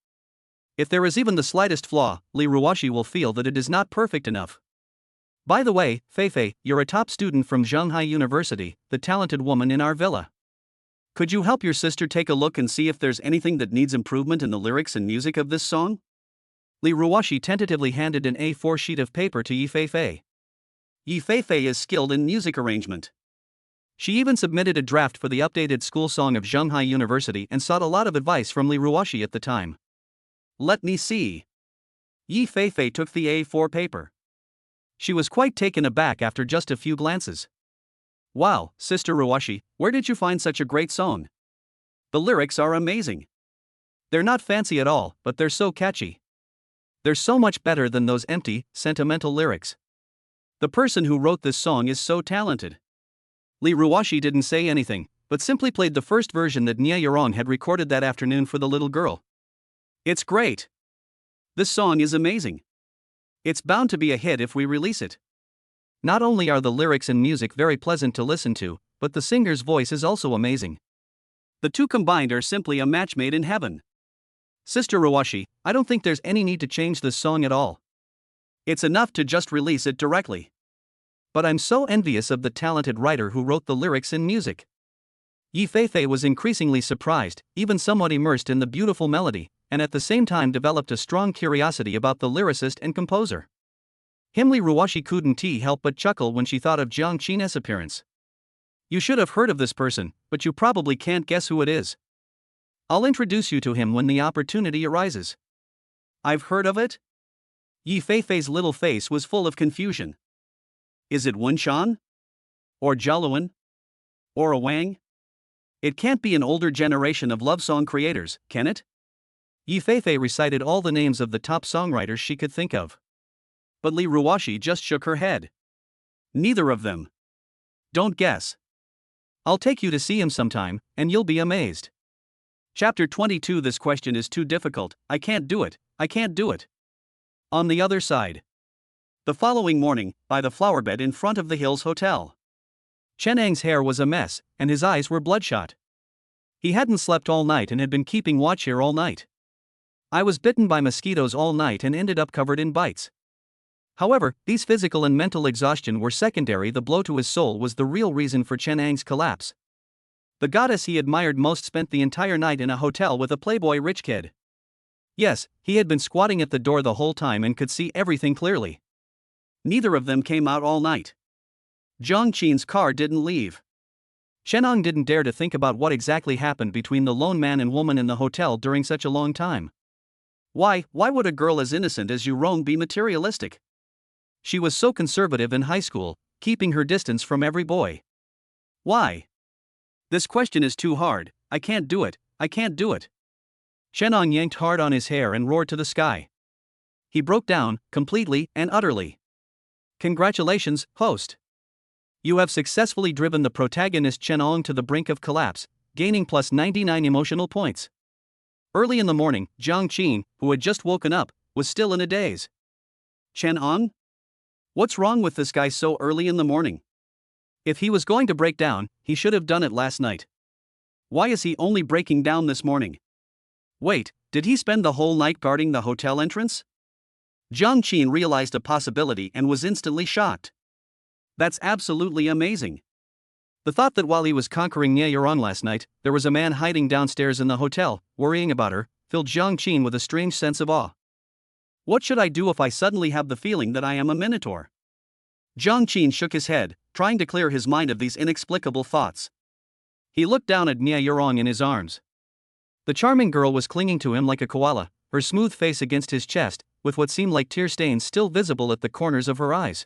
If there is even the slightest flaw, Li Ruoshi will feel that it is not perfect enough. "By the way, Feifei, you're a top student from Shanghai University, the talented woman in our villa. Could you help your sister take a look and see if there's anything that needs improvement in the lyrics and music of this song?" Li Ruoshi tentatively handed an A4 sheet of paper to Yi Feifei. Yi Feifei is skilled in music arrangement. She even submitted a draft for the updated school song of Shanghai University and sought a lot of advice from Li Ruoshi at the time. "Let me see." Yi Feifei took the A4 paper. She was quite taken aback after just a few glances. "Wow, Sister Ruoshi, where did you find such a great song? The lyrics are amazing. They're not fancy at all, but they're so catchy. They're so much better than those empty, sentimental lyrics. The person who wrote this song is so talented." Li Ruoshi didn't say anything, but simply played the first version that Nia Yurong had recorded that afternoon for the little girl. "It's great. This song is amazing. It's bound to be a hit if we release it. Not only are the lyrics and music very pleasant to listen to, but the singer's voice is also amazing. The two combined are simply a match made in heaven. Sister Ruoshi, I don't think there's any need to change this song at all. It's enough to just release it directly. But I'm so envious of the talented writer who wrote the lyrics and music." Yi Feifei was increasingly surprised, even somewhat immersed in the beautiful melody, and at the same time developed a strong curiosity about the lyricist and composer. Li Ruoshi couldn't help but chuckle when she thought of Jiang Qin's appearance. "You should have heard of this person, but you probably can't guess who it is. I'll introduce you to him when the opportunity arises." "I've heard of it?" Yi Feifei's little face was full of confusion. "Is it Wen Shan? Or Jialuan? Or a Wang? It can't be an older generation of love song creators, can it?" Yi Feifei recited all the names of the top songwriters she could think of. But Li Ruoshi just shook her head. "Neither of them. Don't guess. I'll take you to see him sometime, and you'll be amazed." Chapter 22. This question is too difficult, I can't do it, I can't do it. On the other side. The following morning, by the flowerbed in front of the Hills Hotel. Chen Ang's hair was a mess, and his eyes were bloodshot. He hadn't slept all night and had been keeping watch here all night. "I was bitten by mosquitoes all night and ended up covered in bites." However, these physical and mental exhaustion were secondary. The blow to his soul was the real reason for Chen Ang's collapse. The goddess he admired most spent the entire night in a hotel with a playboy rich kid. Yes, he had been squatting at the door the whole time and could see everything clearly. Neither of them came out all night. Jiang Qin's car didn't leave. Chen Ang didn't dare to think about what exactly happened between the lone man and woman in the hotel during such a long time. Why would a girl as innocent as Yurong be materialistic? She was so conservative in high school, keeping her distance from every boy. Why? This question is too hard, I can't do it, I can't do it. Chen Ang yanked hard on his hair and roared to the sky. He broke down, completely and utterly. Congratulations, host. You have successfully driven the protagonist Chen Ang to the brink of collapse, gaining plus 99 emotional points. Early in the morning, Jiang Qin, who had just woken up, was still in a daze. Chen Ang? What's wrong with this guy so early in the morning? If he was going to break down, he should have done it last night. Why is he only breaking down this morning? Wait, did he spend the whole night guarding the hotel entrance? Jiang Qin realized a possibility and was instantly shocked. That's absolutely amazing. The thought that while he was conquering Nia Yurong last night, there was a man hiding downstairs in the hotel, worrying about her, filled Jiang Qin with a strange sense of awe. What should I do if I suddenly have the feeling that I am a minotaur? Jiang Qin shook his head, trying to clear his mind of these inexplicable thoughts. He looked down at Nia Yurong in his arms. The charming girl was clinging to him like a koala, her smooth face against his chest, with what seemed like tear stains still visible at the corners of her eyes.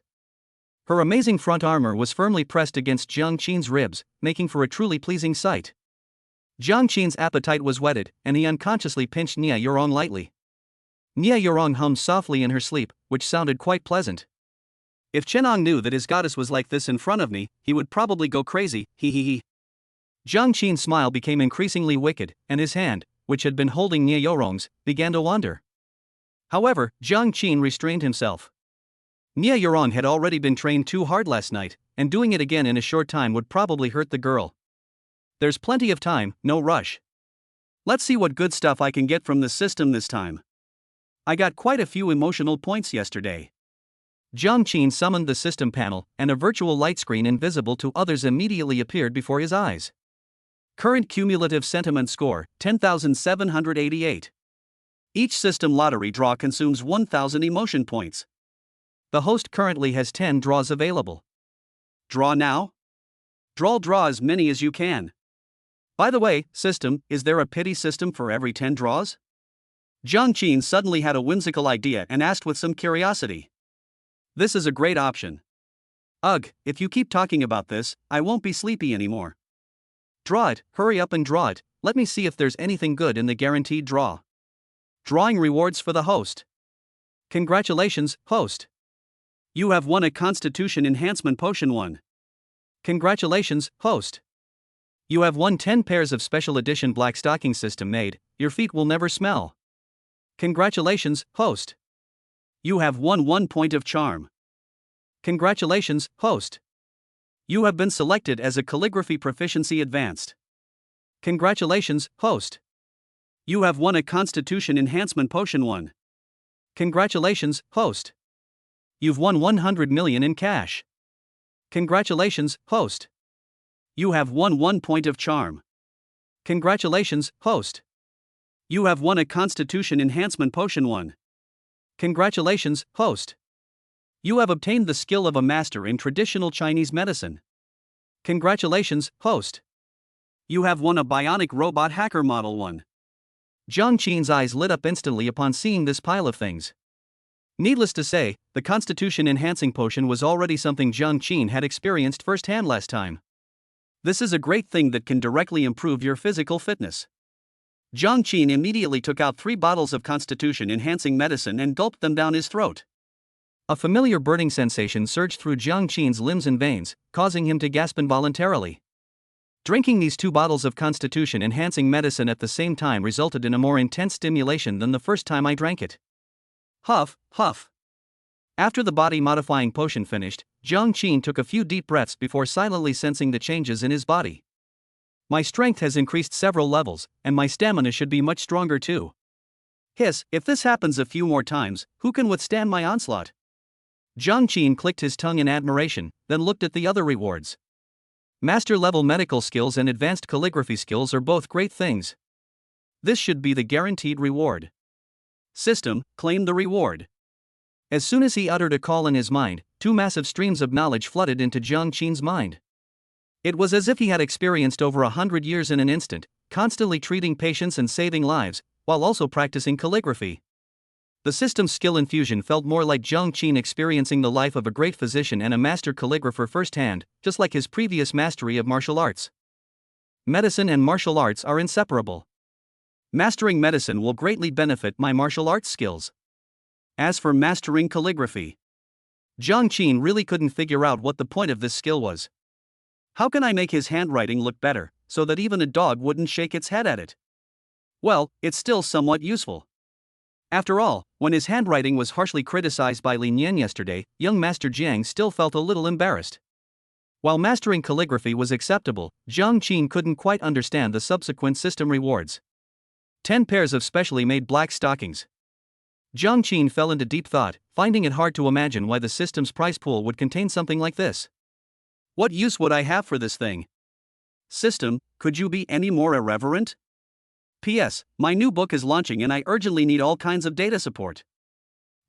Her amazing front armor was firmly pressed against Jiang Qin's ribs, making for a truly pleasing sight. Jiang Qin's appetite was whetted, and he unconsciously pinched Nia Yorong lightly. Nia Yorong hummed softly in her sleep, which sounded quite pleasant. If Chenong knew that his goddess was like this in front of me, he would probably go crazy, he. Jiang Qin's smile became increasingly wicked, and his hand, which had been holding Nia Yorong's, began to wander. However, Jiang Qin restrained himself. Nia Yorong had already been trained too hard last night, and doing it again in a short time would probably hurt the girl. There's plenty of time, no rush. Let's see what good stuff I can get from the system this time. I got quite a few emotional points yesterday. Jiang Qin summoned the system panel, and a virtual light screen invisible to others immediately appeared before his eyes. Current cumulative sentiment score, 10,788. Each system lottery draw consumes 1,000 emotion points. The host currently has 10 draws available. Draw now? Draw as many as you can. By the way, system, is there a pity system for every 10 draws? Jiang Qin suddenly had a whimsical idea and asked with some curiosity. This is a great option. Ugh, if you keep talking about this, I won't be sleepy anymore. Draw it, hurry up and draw it, let me see if there's anything good in the guaranteed draw. Drawing rewards for the host. Congratulations, host. You have won a Constitution Enhancement Potion 1. Congratulations, host. You have won 10 pairs of special edition black stocking system made, your feet will never smell. Congratulations, host. You have won 1 point of charm. Congratulations, host. You have been selected as a calligraphy proficiency advanced. Congratulations, host. You have won a Constitution Enhancement Potion 1. Congratulations, host. You've won 100 million in cash. Congratulations, host. You have won 1 point of charm. Congratulations, host. You have won a Constitution Enhancement Potion 1. Congratulations, host. You have obtained the skill of a master in traditional Chinese medicine. Congratulations, host. You have won a bionic robot hacker model 1. Jiang Qin's eyes lit up instantly upon seeing this pile of things. Needless to say, the Constitution Enhancing Potion was already something Jiang Qin had experienced firsthand last time. This is a great thing that can directly improve your physical fitness. Jiang Qin immediately took out 3 bottles of Constitution Enhancing medicine and gulped them down his throat. A familiar burning sensation surged through Jiang Qin's limbs and veins, causing him to gasp involuntarily. Drinking these 2 bottles of Constitution Enhancing medicine at the same time resulted in a more intense stimulation than the first time I drank it. Huff, huff. After the body-modifying potion finished, Jiang Qin took a few deep breaths before silently sensing the changes in his body. My strength has increased several levels, and my stamina should be much stronger too. Hiss, if this happens a few more times, who can withstand my onslaught? Jiang Qin clicked his tongue in admiration, then looked at the other rewards. Master-level medical skills and advanced calligraphy skills are both great things. This should be the guaranteed reward. System, claim the reward. As soon as he uttered a call in his mind, 2 massive streams of knowledge flooded into Jiang Qin's mind. It was as if he had experienced over 100 years in an instant, constantly treating patients and saving lives, while also practicing calligraphy. The system's skill infusion felt more like Jiang Qin experiencing the life of a great physician and a master calligrapher firsthand, just like his previous mastery of martial arts. Medicine and martial arts are inseparable. Mastering medicine will greatly benefit my martial arts skills. As for mastering calligraphy, Jiang Qin really couldn't figure out what the point of this skill was. How can I make his handwriting look better, so that even a dog wouldn't shake its head at it? Well, it's still somewhat useful. After all, when his handwriting was harshly criticized by Li Nian yesterday, young Master Jiang still felt a little embarrassed. While mastering calligraphy was acceptable, Jiang Qin couldn't quite understand the subsequent system rewards. 10 pairs of specially made black stockings. Jiang Qin fell into deep thought, finding it hard to imagine why the system's prize pool would contain something like this. What use would I have for this thing? System, could you be any more irreverent? P.S. My new book is launching and I urgently need all kinds of data support.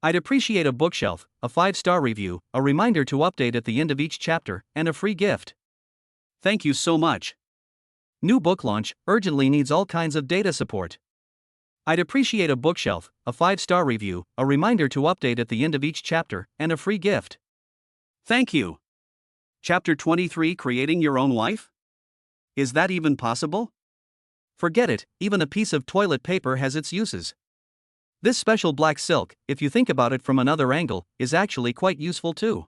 I'd appreciate a bookshelf, a 5-star review, a reminder to update at the end of each chapter, and a free gift. Thank you so much. New book launch, urgently needs all kinds of data support. I'd appreciate a bookshelf, a 5-star review, a reminder to update at the end of each chapter, and a free gift. Thank you. Chapter 23: Creating Your Own Wife? Is that even possible? Forget it, even a piece of toilet paper has its uses. This special black silk, if you think about it from another angle, is actually quite useful too.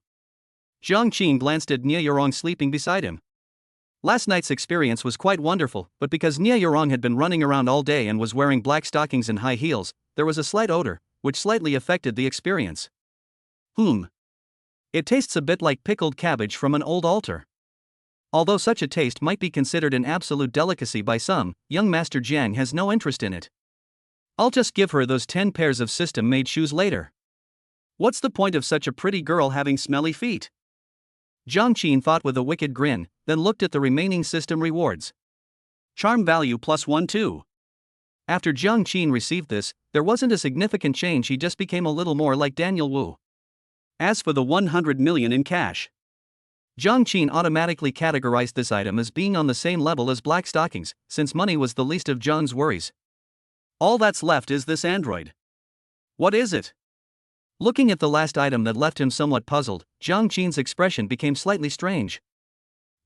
Jiang Qin glanced at Nie Yorong sleeping beside him. Last night's experience was quite wonderful, but because Nie Yorong had been running around all day and was wearing black stockings and high heels, there was a slight odor, which slightly affected the experience. It tastes a bit like pickled cabbage from an old altar. Although such a taste might be considered an absolute delicacy by some, young Master Jiang has no interest in it. I'll just give her those 10 pairs of system-made shoes later. What's the point of such a pretty girl having smelly feet? Jiang Qin thought with a wicked grin, then looked at the remaining system rewards. Charm value +1 2. After Jiang Qin received this, there wasn't a significant change, he just became a little more like Daniel Wu. As for the 100 million in cash, Jiang Qin automatically categorized this item as being on the same level as black stockings, since money was the least of Jiang's worries. All that's left is this android. What is it? Looking at the last item that left him somewhat puzzled, Jiang Qin's expression became slightly strange.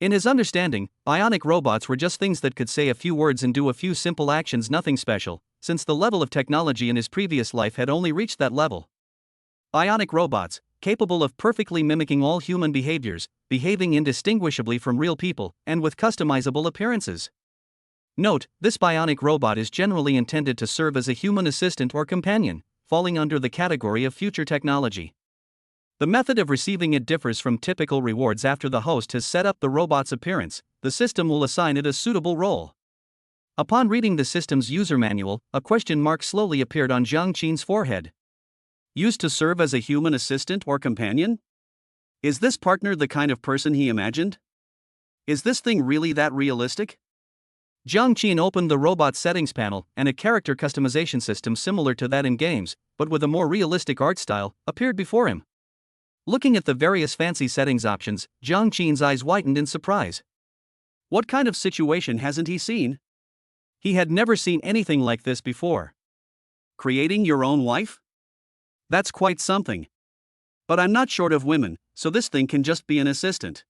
In his understanding, bionic robots were just things that could say a few words and do a few simple actions, nothing special, since the level of technology in his previous life had only reached that level. Bionic robots, capable of perfectly mimicking all human behaviors, behaving indistinguishably from real people, and with customizable appearances. Note, this bionic robot is generally intended to serve as a human assistant or companion, falling under the category of future technology. The method of receiving it differs from typical rewards. After the host has set up the robot's appearance, the system will assign it a suitable role. Upon reading the system's user manual, a question mark slowly appeared on Jiang Qin's forehead. Used to serve as a human assistant or companion? Is this partner the kind of person he imagined? Is this thing really that realistic? Jiang Qin opened the robot settings panel, and a character customization system similar to that in games, but with a more realistic art style, appeared before him. Looking at the various fancy settings options, Jiang Qin's eyes widened in surprise. What kind of situation hasn't he seen? He had never seen anything like this before. Creating your own wife? That's quite something. But I'm not short of women, so this thing can just be an assistant.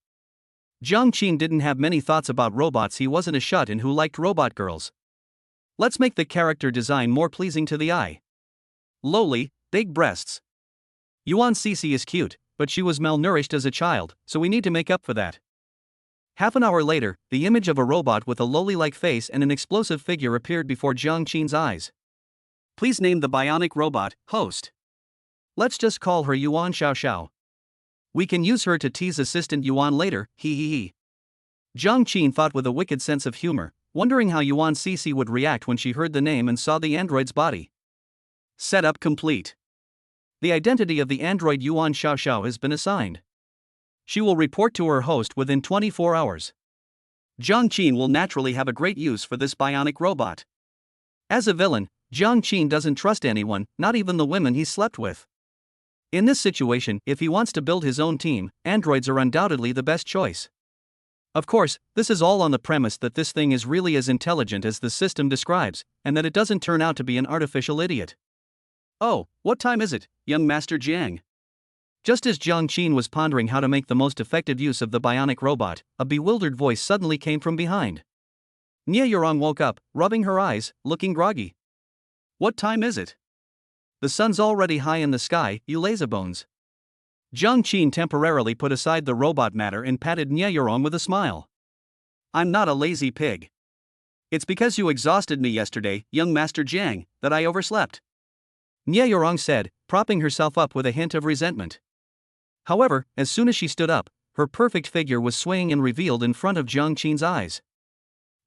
Jiang Qin didn't have many thoughts about robots. He wasn't a shut-in who liked robot girls. Let's make the character design more pleasing to the eye. Lowly, big breasts. Yuan Cece is cute, but she was malnourished as a child, so we need to make up for that. Half an hour later, the image of a robot with a loli-like face and an explosive figure appeared before Jiang Qin's eyes. Please name the bionic robot, host. Let's just call her Yuan Xiao Xiao. We can use her to tease assistant Yuan later, hee hee hee. Jiang Qin thought with a wicked sense of humor, wondering how Yuan Cece would react when she heard the name and saw the android's body. Setup complete. The identity of the android Yuan Xiao Xiao has been assigned. She will report to her host within 24 hours. Jiang Qin will naturally have a great use for this bionic robot. As a villain, Jiang Qin doesn't trust anyone, not even the women he slept with. In this situation, if he wants to build his own team, androids are undoubtedly the best choice. Of course, this is all on the premise that this thing is really as intelligent as the system describes, and that it doesn't turn out to be an artificial idiot. Oh, what time is it, young Master Jiang? Just as Jiang Qin was pondering how to make the most effective use of the bionic robot, a bewildered voice suddenly came from behind. Nie Yorong woke up, rubbing her eyes, looking groggy. What time is it? The sun's already high in the sky, you lazybones. Jiang Qin temporarily put aside the robot matter and patted Nie Yorong with a smile. I'm not a lazy pig. It's because you exhausted me yesterday, young Master Jiang, that I overslept. Nie Yorong said, propping herself up with a hint of resentment. However, as soon as she stood up, her perfect figure was swaying and revealed in front of Jiang Qin's eyes.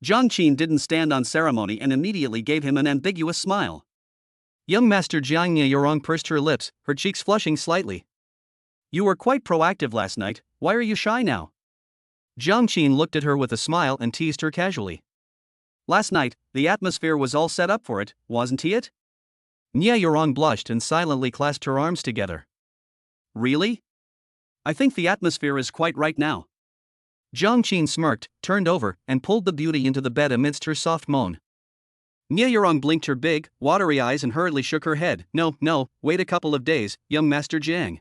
Jiang Qin didn't stand on ceremony and immediately gave him an ambiguous smile. Young Master Jiang. Nie Yorong pursed her lips, her cheeks flushing slightly. You were quite proactive last night, why are you shy now? Jiang Qin looked at her with a smile and teased her casually. Last night, the atmosphere was all set up for it, wasn't it? Nie Yorong blushed and silently clasped her arms together. Really? I think the atmosphere is quite right now. Jiang Qin smirked, turned over, and pulled the beauty into the bed amidst her soft moan. Nia Yurong blinked her big, watery eyes and hurriedly shook her head. No, wait a couple of days, young Master Jiang.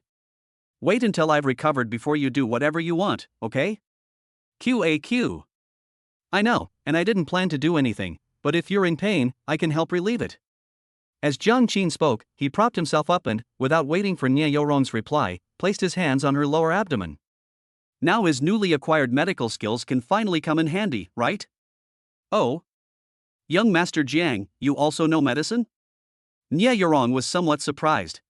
Wait until I've recovered before you do whatever you want, okay? QAQ. I know, and I didn't plan to do anything, but if you're in pain, I can help relieve it. As Jiang Qin spoke, he propped himself up and, without waiting for Nia Yurong's reply, placed his hands on her lower abdomen. Now his newly acquired medical skills can finally come in handy, right? Oh? Young Master Jiang, you also know medicine? Nia Yurong was somewhat surprised.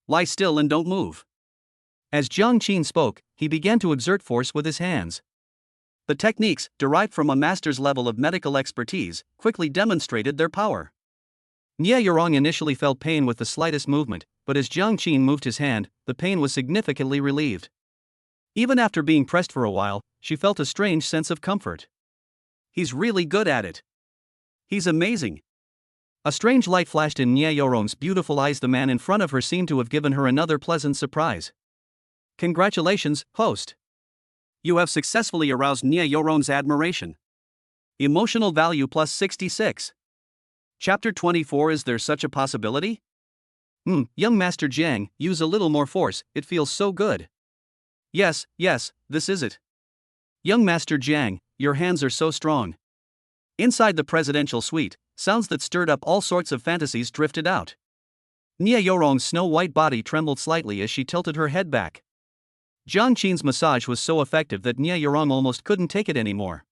Lie still and don't move. As Jiang Qin spoke, he began to exert force with his hands. The techniques, derived from a master's level of medical expertise, quickly demonstrated their power. Nia Yurong initially felt pain with the slightest movement, but as Jiang Qin moved his hand, the pain was significantly relieved. Even after being pressed for a while, she felt a strange sense of comfort. He's really good at it. He's amazing. A strange light flashed in Nia Yurong's beautiful eyes. The man in front of her seemed to have given her another pleasant surprise. Congratulations, host. You have successfully aroused Nia Yurong's admiration. Emotional value plus 66. Chapter 24. Is there such a possibility? Young Master Jiang, use a little more force, it feels so good. Yes, this is it. Young Master Jiang, your hands are so strong. Inside the presidential suite, sounds that stirred up all sorts of fantasies drifted out. Nia Yurong's snow-white body trembled slightly as she tilted her head back. Jiang Qin's massage was so effective that Nia Yurong almost couldn't take it anymore.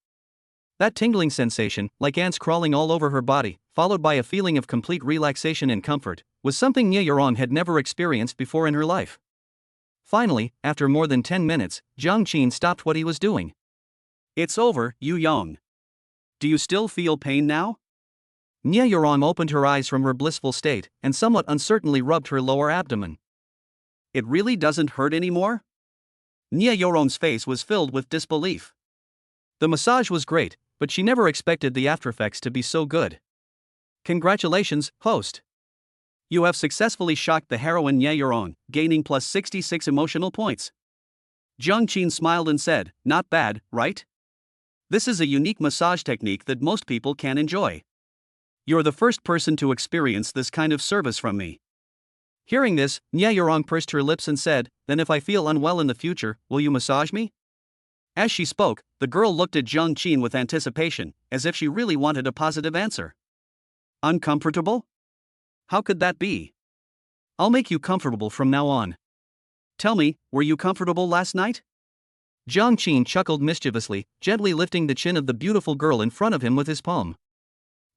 That tingling sensation, like ants crawling all over her body, followed by a feeling of complete relaxation and comfort, was something Nia Yurong had never experienced before in her life. Finally, after more than 10 minutes, Jiang Qin stopped what he was doing. It's over, Yu Yong. Do you still feel pain now? Nia Yurong opened her eyes from her blissful state and somewhat uncertainly rubbed her lower abdomen. It really doesn't hurt anymore? Nia Yurong's face was filled with disbelief. The massage was great, but she never expected the aftereffects to be so good. Congratulations, host. You have successfully shocked the heroine Nia Yurong, gaining plus 66 emotional points. Jiang Qin smiled and said, not bad, right? This is a unique massage technique that most people can enjoy. You're the first person to experience this kind of service from me. Hearing this, Nia Yurong pursed her lips and said, then if I feel unwell in the future, will you massage me? As she spoke, the girl looked at Jiang Qin with anticipation, as if she really wanted a positive answer. Uncomfortable? How could that be? I'll make you comfortable from now on. Tell me, were you comfortable last night? Jiang Qin chuckled mischievously, gently lifting the chin of the beautiful girl in front of him with his palm.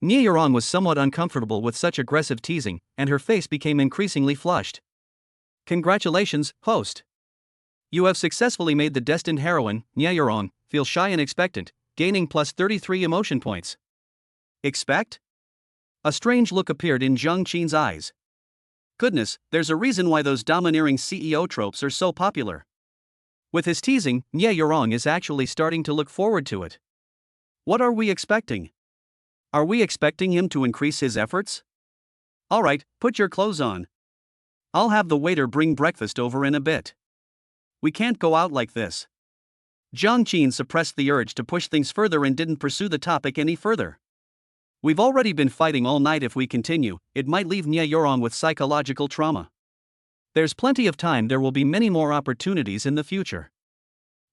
Nia Yurong was somewhat uncomfortable with such aggressive teasing, and her face became increasingly flushed. Congratulations, host. You have successfully made the destined heroine, Nia Yurong, feel shy and expectant, gaining plus 33 emotion points. Expect? A strange look appeared in Jiang Qin's eyes. Goodness, there's a reason why those domineering CEO tropes are so popular. With his teasing, Nia Yurong is actually starting to look forward to it. What are we expecting? Are we expecting him to increase his efforts? Alright, put your clothes on. I'll have the waiter bring breakfast over in a bit. We can't go out like this. Jiang Qin suppressed the urge to push things further and didn't pursue the topic any further. We've already been fighting all night. If we continue, it might leave Nia Yurong with psychological trauma. There's plenty of time. There will be many more opportunities in the future.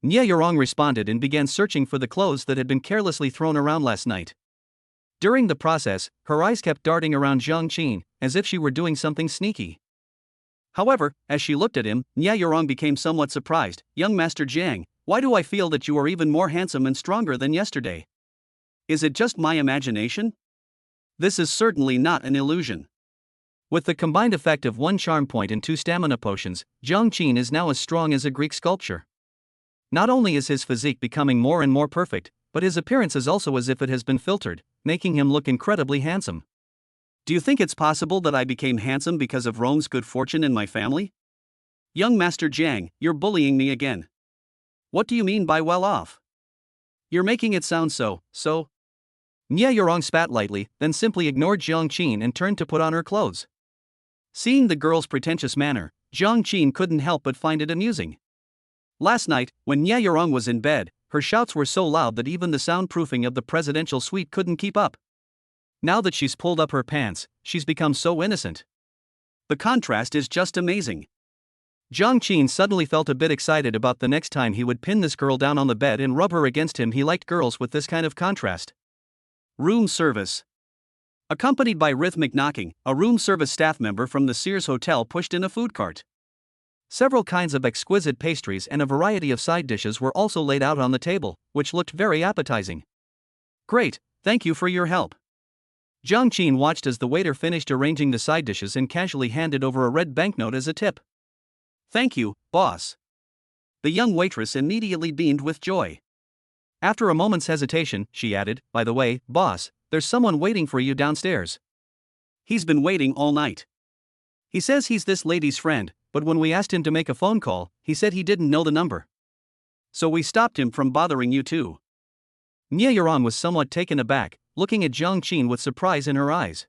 Nia Yurong responded and began searching for the clothes that had been carelessly thrown around last night. During the process, her eyes kept darting around Jiang Qin, as if she were doing something sneaky. However, as she looked at him, Nia Yurong became somewhat surprised. Young Master Jiang, why do I feel that you are even more handsome and stronger than yesterday? Is it just my imagination? This is certainly not an illusion. With the combined effect of 1 charm point and 2 stamina potions, Jiang Qin is now as strong as a Greek sculpture. Not only is his physique becoming more and more perfect, but his appearance is also as if it has been filtered, making him look incredibly handsome. Do you think it's possible that I became handsome because of Rome's good fortune in my family? Young Master Jiang, you're bullying me again. What do you mean by well off? You're making it sound so. Nia Yurong spat lightly, then simply ignored Jiang Qin and turned to put on her clothes. Seeing the girl's pretentious manner, Jiang Qin couldn't help but find it amusing. Last night, when Nia Yurong was in bed, her shouts were so loud that even the soundproofing of the presidential suite couldn't keep up. Now that she's pulled up her pants, she's become so innocent. The contrast is just amazing. Jiang Qin suddenly felt a bit excited about the next time he would pin this girl down on the bed and rub her against him. He liked girls with this kind of contrast. Room service. Accompanied by rhythmic knocking, a room service staff member from the Sears Hotel pushed in a food cart. Several kinds of exquisite pastries and a variety of side dishes were also laid out on the table, which looked very appetizing. Great, thank you for your help. Jiang Qin watched as the waiter finished arranging the side dishes and casually handed over a red banknote as a tip. Thank you, boss. The young waitress immediately beamed with joy. After a moment's hesitation, she added, by the way, boss, there's someone waiting for you downstairs. He's been waiting all night. He says he's this lady's friend, but when we asked him to make a phone call, he said he didn't know the number. So we stopped him from bothering you too. Nie Yaron was somewhat taken aback, looking at Jiang Qin with surprise in her eyes.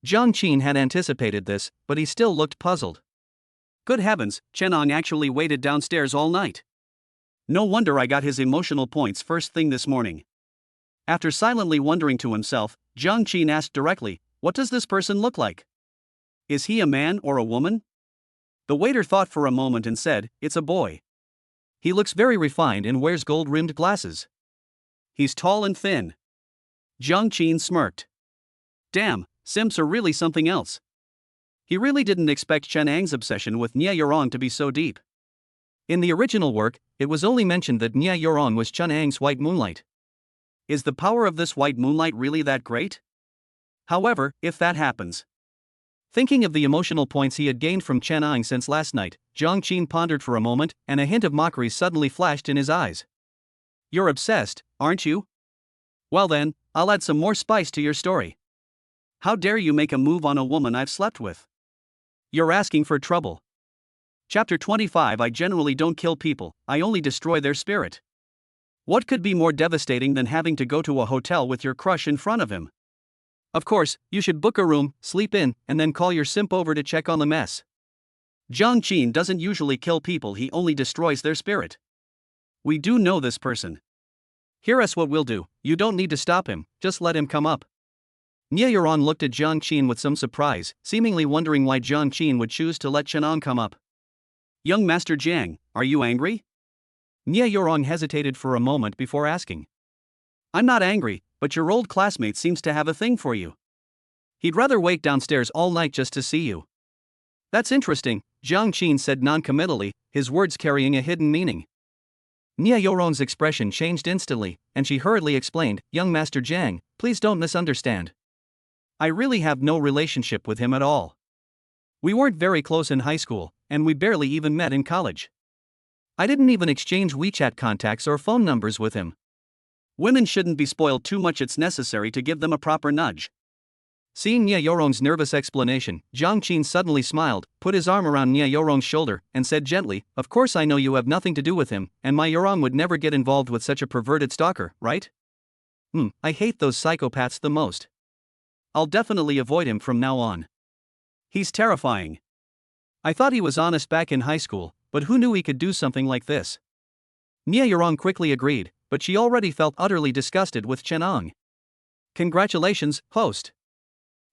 Jiang Qin had anticipated this, but he still looked puzzled. Good heavens, Chenong actually waited downstairs all night. No wonder I got his emotional points first thing this morning. After silently wondering to himself, Jiang Qin asked directly, what does this person look like? Is he a man or a woman? The waiter thought for a moment and said, it's a boy. He looks very refined and wears gold-rimmed glasses. He's tall and thin. Jiang Qin smirked. Damn, simps are really something else. He really didn't expect Chen Ang's obsession with Nie Yaron to be so deep. In the original work, it was only mentioned that Nie Yaron was Chen Ang's white moonlight. Is the power of this white moonlight really that great? However, if that happens. Thinking of the emotional points he had gained from Chen Ang since last night, Jiang Qin pondered for a moment, and a hint of mockery suddenly flashed in his eyes. You're obsessed, aren't you? Well then, I'll add some more spice to your story. How dare you make a move on a woman I've slept with? You're asking for trouble. Chapter 25. I generally don't kill people, I only destroy their spirit. What could be more devastating than having to go to a hotel with your crush in front of him? Of course, you should book a room, sleep in, and then call your simp over to check on the mess. Jiang Qin doesn't usually kill people, he only destroys their spirit. We do know this person. Hear us what we'll do, you don't need to stop him, just let him come up. Nie Yaron looked at Jiang Qin with some surprise, seemingly wondering why Jiang Qin would choose to let Chenong come up. Young Master Jiang, are you angry? Nie Yaron hesitated for a moment before asking. I'm not angry, but your old classmate seems to have a thing for you. He'd rather wait downstairs all night just to see you. That's interesting, Jiang Qin said non-committally, his words carrying a hidden meaning. Nie Yaron's expression changed instantly, and she hurriedly explained, Young Master Jiang, please don't misunderstand. I really have no relationship with him at all. We weren't very close in high school, and we barely even met in college. I didn't even exchange WeChat contacts or phone numbers with him. Women shouldn't be spoiled too much, it's necessary to give them a proper nudge. Seeing Nie Yaron's nervous explanation, Jiang Qin suddenly smiled, put his arm around Nie Yaron's shoulder, and said gently, Of course I know you have nothing to do with him, and my Yarong would never get involved with such a perverted stalker, right? I hate those psychopaths the most. I'll definitely avoid him from now on. He's terrifying. I thought he was honest back in high school, but who knew he could do something like this? Nie Yaron quickly agreed, but she already felt utterly disgusted with Chenong. Congratulations, host.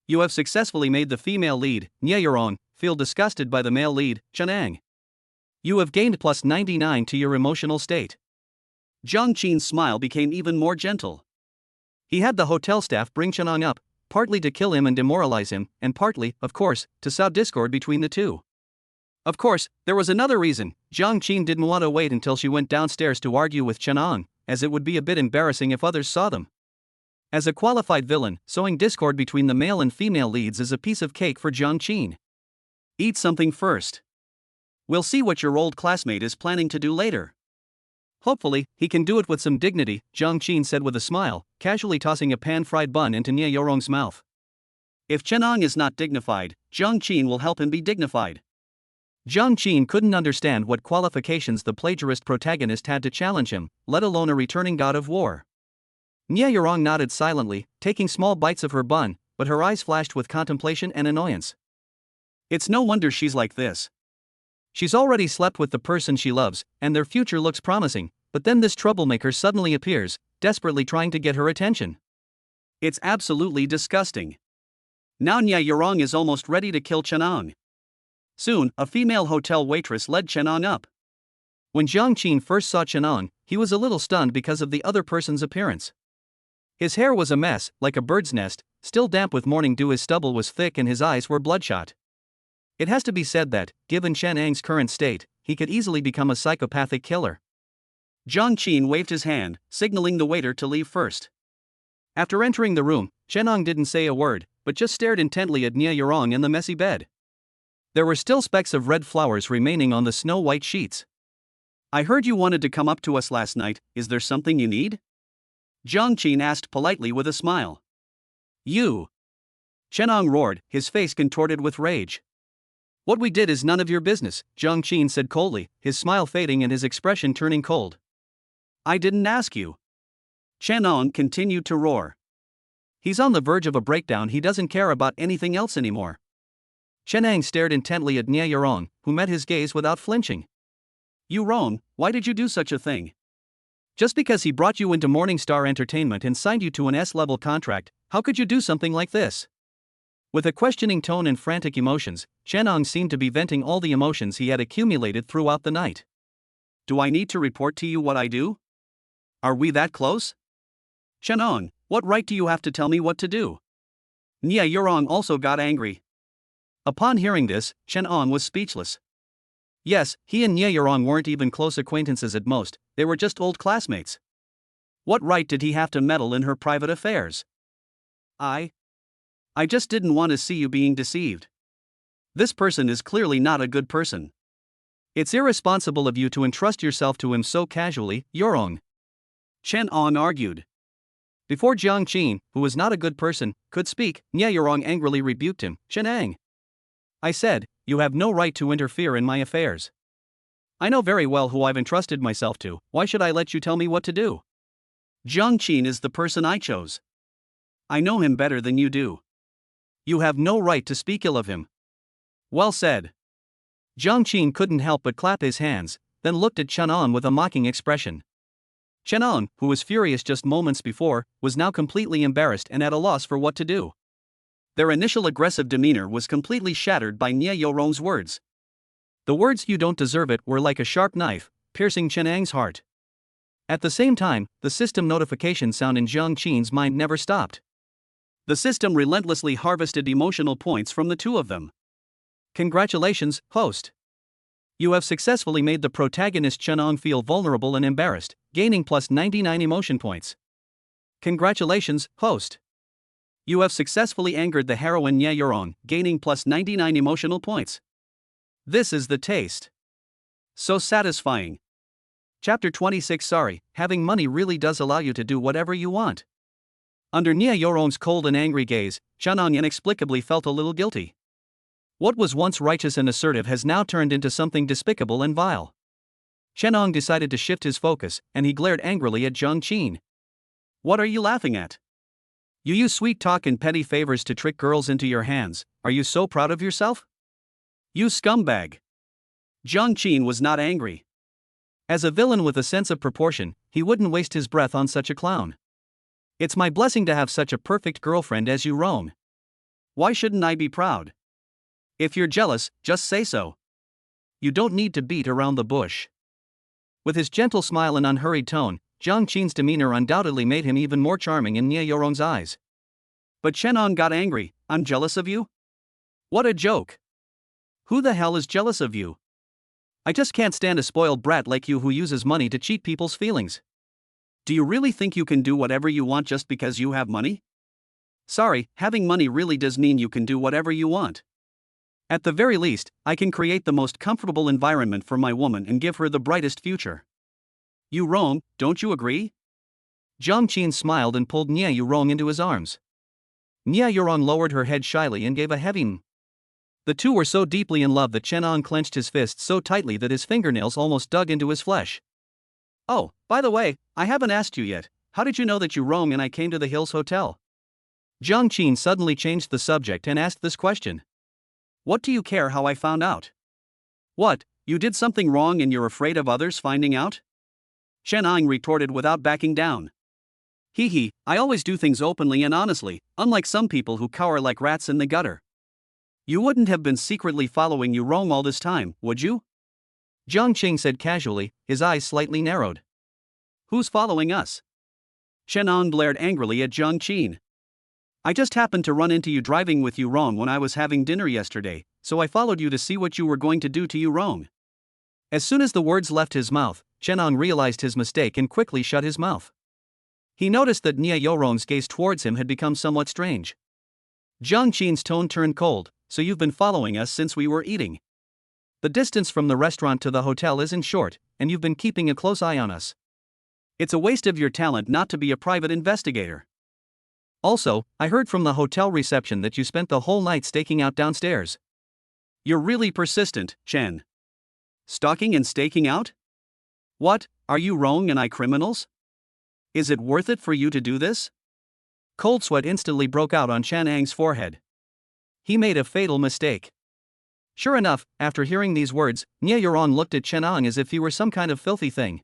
You have successfully made the female lead, Nie Yaron, feel disgusted by the male lead, Chenong. You have gained plus 99 to your emotional state. Jiang Qin's smile became even more gentle. He had the hotel staff bring Chenong up, partly to kill him and demoralize him, and partly, of course, to sow discord between the two. Of course, there was another reason. Jiang Qin didn't want to wait until she went downstairs to argue with Chenong, as it would be a bit embarrassing if others saw them. As a qualified villain, sowing discord between the male and female leads is a piece of cake for Jiang Qin. Eat something first. We'll see what your old classmate is planning to do later. Hopefully, he can do it with some dignity, Jiang Qin said with a smile, casually tossing a pan-fried bun into Nie Yaron's mouth. If Chenong is not dignified, Jiang Qin will help him be dignified. Jiang Qin couldn't understand what qualifications the plagiarist protagonist had to challenge him, let alone a returning god of war. Nie Yaron nodded silently, taking small bites of her bun, but her eyes flashed with contemplation and annoyance. It's no wonder she's like this. She's already slept with the person she loves, and their future looks promising, but then this troublemaker suddenly appears, desperately trying to get her attention. It's absolutely disgusting. Now Nya Yurong is almost ready to kill Chenong. Soon, a female hotel waitress led Chenong up. When Jiang Qin first saw Chenong, he was a little stunned because of the other person's appearance. His hair was a mess, like a bird's nest, still damp with morning dew. His stubble was thick and his eyes were bloodshot. It has to be said that, given Chenong's current state, he could easily become a psychopathic killer. Jiang Qin waved his hand, signaling the waiter to leave first. After entering the room, Chenong didn't say a word, but just stared intently at Nya Yurong in the messy bed. There were still specks of red flowers remaining on the snow-white sheets. I heard you wanted to come up to us last night. Is there something you need? Jiang Qin asked politely with a smile. You! Chenong roared, his face contorted with rage. What we did is none of your business, Jiang Qin said coldly, his smile fading and his expression turning cold. I didn't ask you. Chenong continued to roar. He's on the verge of a breakdown. He doesn't care about anything else anymore. Chenong stared intently at Nya Yurong, who met his gaze without flinching. Yurong, why did you do such a thing? Just because he brought you into Morningstar Entertainment and signed you to an S-level contract, how could you do something like this? With a questioning tone and frantic emotions, Chenong seemed to be venting all the emotions he had accumulated throughout the night. Do I need to report to you what I do? Are we that close? Chenong, what right do you have to tell me what to do? Nya Yurong also got angry. Upon hearing this, Chenong was speechless. Yes, he and Nya Yurong weren't even close acquaintances at most, they were just old classmates. What right did he have to meddle in her private affairs? I just didn't want to see you being deceived. This person is clearly not a good person. It's irresponsible of you to entrust yourself to him so casually, Yurong. Chenong argued. Before Jiang Qin, who was not a good person, could speak, Nya Yurong angrily rebuked him. Chenong! I said, you have no right to interfere in my affairs. I know very well who I've entrusted myself to. Why should I let you tell me what to do? Jiang Qin is the person I chose. I know him better than you do. You have no right to speak ill of him. Well said. Jiang Qin couldn't help but clap his hands, then looked at Chenong with a mocking expression. Chenong, who was furious just moments before, was now completely embarrassed and at a loss for what to do. Their initial aggressive demeanor was completely shattered by Nya Yurong's words. The words "you don't deserve it" were like a sharp knife, piercing Chenong's heart. At the same time, the system notification sound in Jiang Qin's mind never stopped. The system relentlessly harvested emotional points from the two of them. Congratulations, host. You have successfully made the protagonist Chenong feel vulnerable and embarrassed, gaining plus 99 emotion points. Congratulations, host. You have successfully angered the heroine Nya Yurong, gaining plus 99 emotional points. This is the taste. So satisfying. Chapter 26. Sorry, having money really does allow you to do whatever you want. Under Nya Yurong's cold and angry gaze, Chenong inexplicably felt a little guilty. What was once righteous and assertive has now turned into something despicable and vile. Chenong decided to shift his focus, and he glared angrily at Jiang Qin. What are you laughing at? You use sweet talk and petty favors to trick girls into your hands. Are you so proud of yourself? You scumbag. Jiang Qin was not angry. As a villain with a sense of proportion, he wouldn't waste his breath on such a clown. It's my blessing to have such a perfect girlfriend as you, Rong. Why shouldn't I be proud? If you're jealous, just say so. You don't need to beat around the bush. With his gentle smile and unhurried tone, Jiang Qin's demeanor undoubtedly made him even more charming in Nya Yurong's eyes. But Chenong got angry. I'm jealous of you? What a joke. Who the hell is jealous of you? I just can't stand a spoiled brat like you who uses money to cheat people's feelings. Do you really think you can do whatever you want just because you have money? Sorry, having money really does mean you can do whatever you want. At the very least, I can create the most comfortable environment for my woman and give her the brightest future. You Rong, don't you agree? Jiang Qin smiled and pulled Nya Yurong into his arms. Nya Yurong lowered her head shyly and gave a heavy mm. The two were so deeply in love that Chenong clenched his fists so tightly that his fingernails almost dug into his flesh. Oh, by the way, I haven't asked you yet, how did you know that you Rong and I came to the Hills Hotel? Jiang Qin suddenly changed the subject and asked this question. What do you care how I found out? What, you did something wrong and you're afraid of others finding out? Chenong retorted without backing down. Hee hee, I always do things openly and honestly, unlike some people who cower like rats in the gutter. You wouldn't have been secretly following Rome all this time, would you? Jiang Qing said casually, his eyes slightly narrowed. Who's following us? Chen Ang blared angrily at Jiang Qing. I just happened to run into you driving with Rome when I was having dinner yesterday, so I followed you to see what you were going to do to Rome. As soon as the words left his mouth, Chen Ang realized his mistake and quickly shut his mouth. He noticed that Nia Yoron's gaze towards him had become somewhat strange. Jiang Qing's tone turned cold. So you've been following us since we were eating. The distance from the restaurant to the hotel isn't short, and you've been keeping a close eye on us. It's a waste of your talent not to be a private investigator. Also, I heard from the hotel reception that you spent the whole night staking out downstairs. You're really persistent, Chen. Stalking and staking out? What, are you wrong and I criminals? Is it worth it for you to do this? Cold sweat instantly broke out on Chen Ang's forehead. He made a fatal mistake. Sure enough, after hearing these words, Nia Yoron looked at Chen Ang as if he were some kind of filthy thing.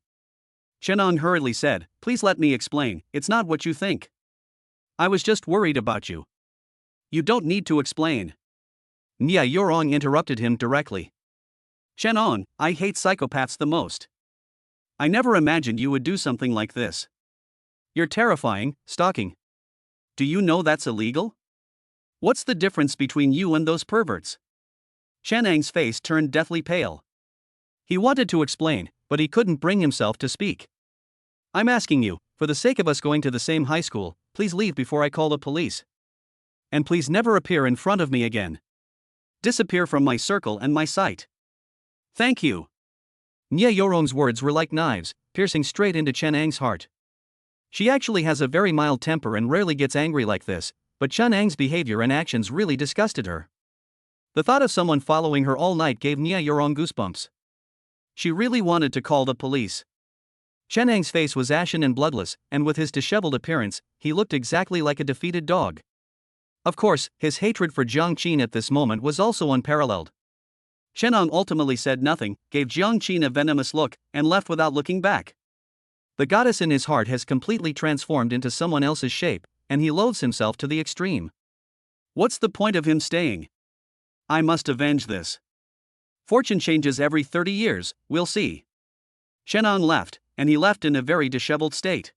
Chen Ang hurriedly said, Please let me explain, it's not what you think. I was just worried about you. You don't need to explain. Nia Yoron interrupted him directly. Chen Ang, I hate psychopaths the most. I never imagined you would do something like this. You're terrifying, stalking. Do you know that's illegal? What's the difference between you and those perverts? Chen Ang's face turned deathly pale. He wanted to explain, but he couldn't bring himself to speak. I'm asking you, for the sake of us going to the same high school, please leave before I call the police. And please never appear in front of me again. Disappear from my circle and my sight. Thank you. Nia Yoron's words were like knives, piercing straight into Chen Ang's heart. She actually has a very mild temper and rarely gets angry like this, but Chen Ang's behavior and actions really disgusted her. The thought of someone following her all night gave Nia Yoron goosebumps. She really wanted to call the police. Chen Ang's face was ashen and bloodless, and with his disheveled appearance, he looked exactly like a defeated dog. Of course, his hatred for Jiang Qing at this moment was also unparalleled. Chen Ang ultimately said nothing, gave Jiang Qing a venomous look, and left without looking back. The goddess in his heart has completely transformed into someone else's shape, and he loathes himself to the extreme. What's the point of him staying? I must avenge this. Fortune changes every 30 years, we'll see. Chen Ang left, and he left in a very disheveled state.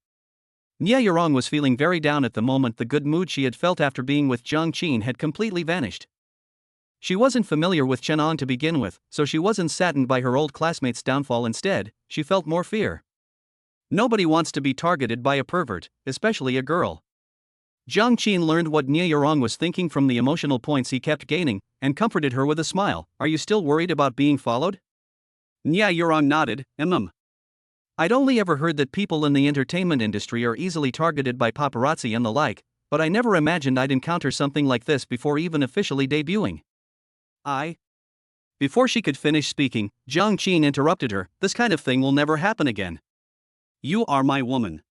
Nia Yoron was feeling very down at the moment. The good mood she had felt after being with Jiang Qing had completely vanished. She wasn't familiar with Chen Ang to begin with, so she wasn't saddened by her old classmate's downfall. Instead, she felt more fear. Nobody wants to be targeted by a pervert, especially a girl. Jiang Qing learned what Nia Yoron was thinking from the emotional points he kept gaining, and comforted her with a smile. Are you still worried about being followed? Nia Yoron nodded, I'd only ever heard that people in the entertainment industry are easily targeted by paparazzi and the like, but I never imagined I'd encounter something like this before even officially debuting. Before she could finish speaking, Jiang Qing interrupted her. This kind of thing will never happen again. You are my woman.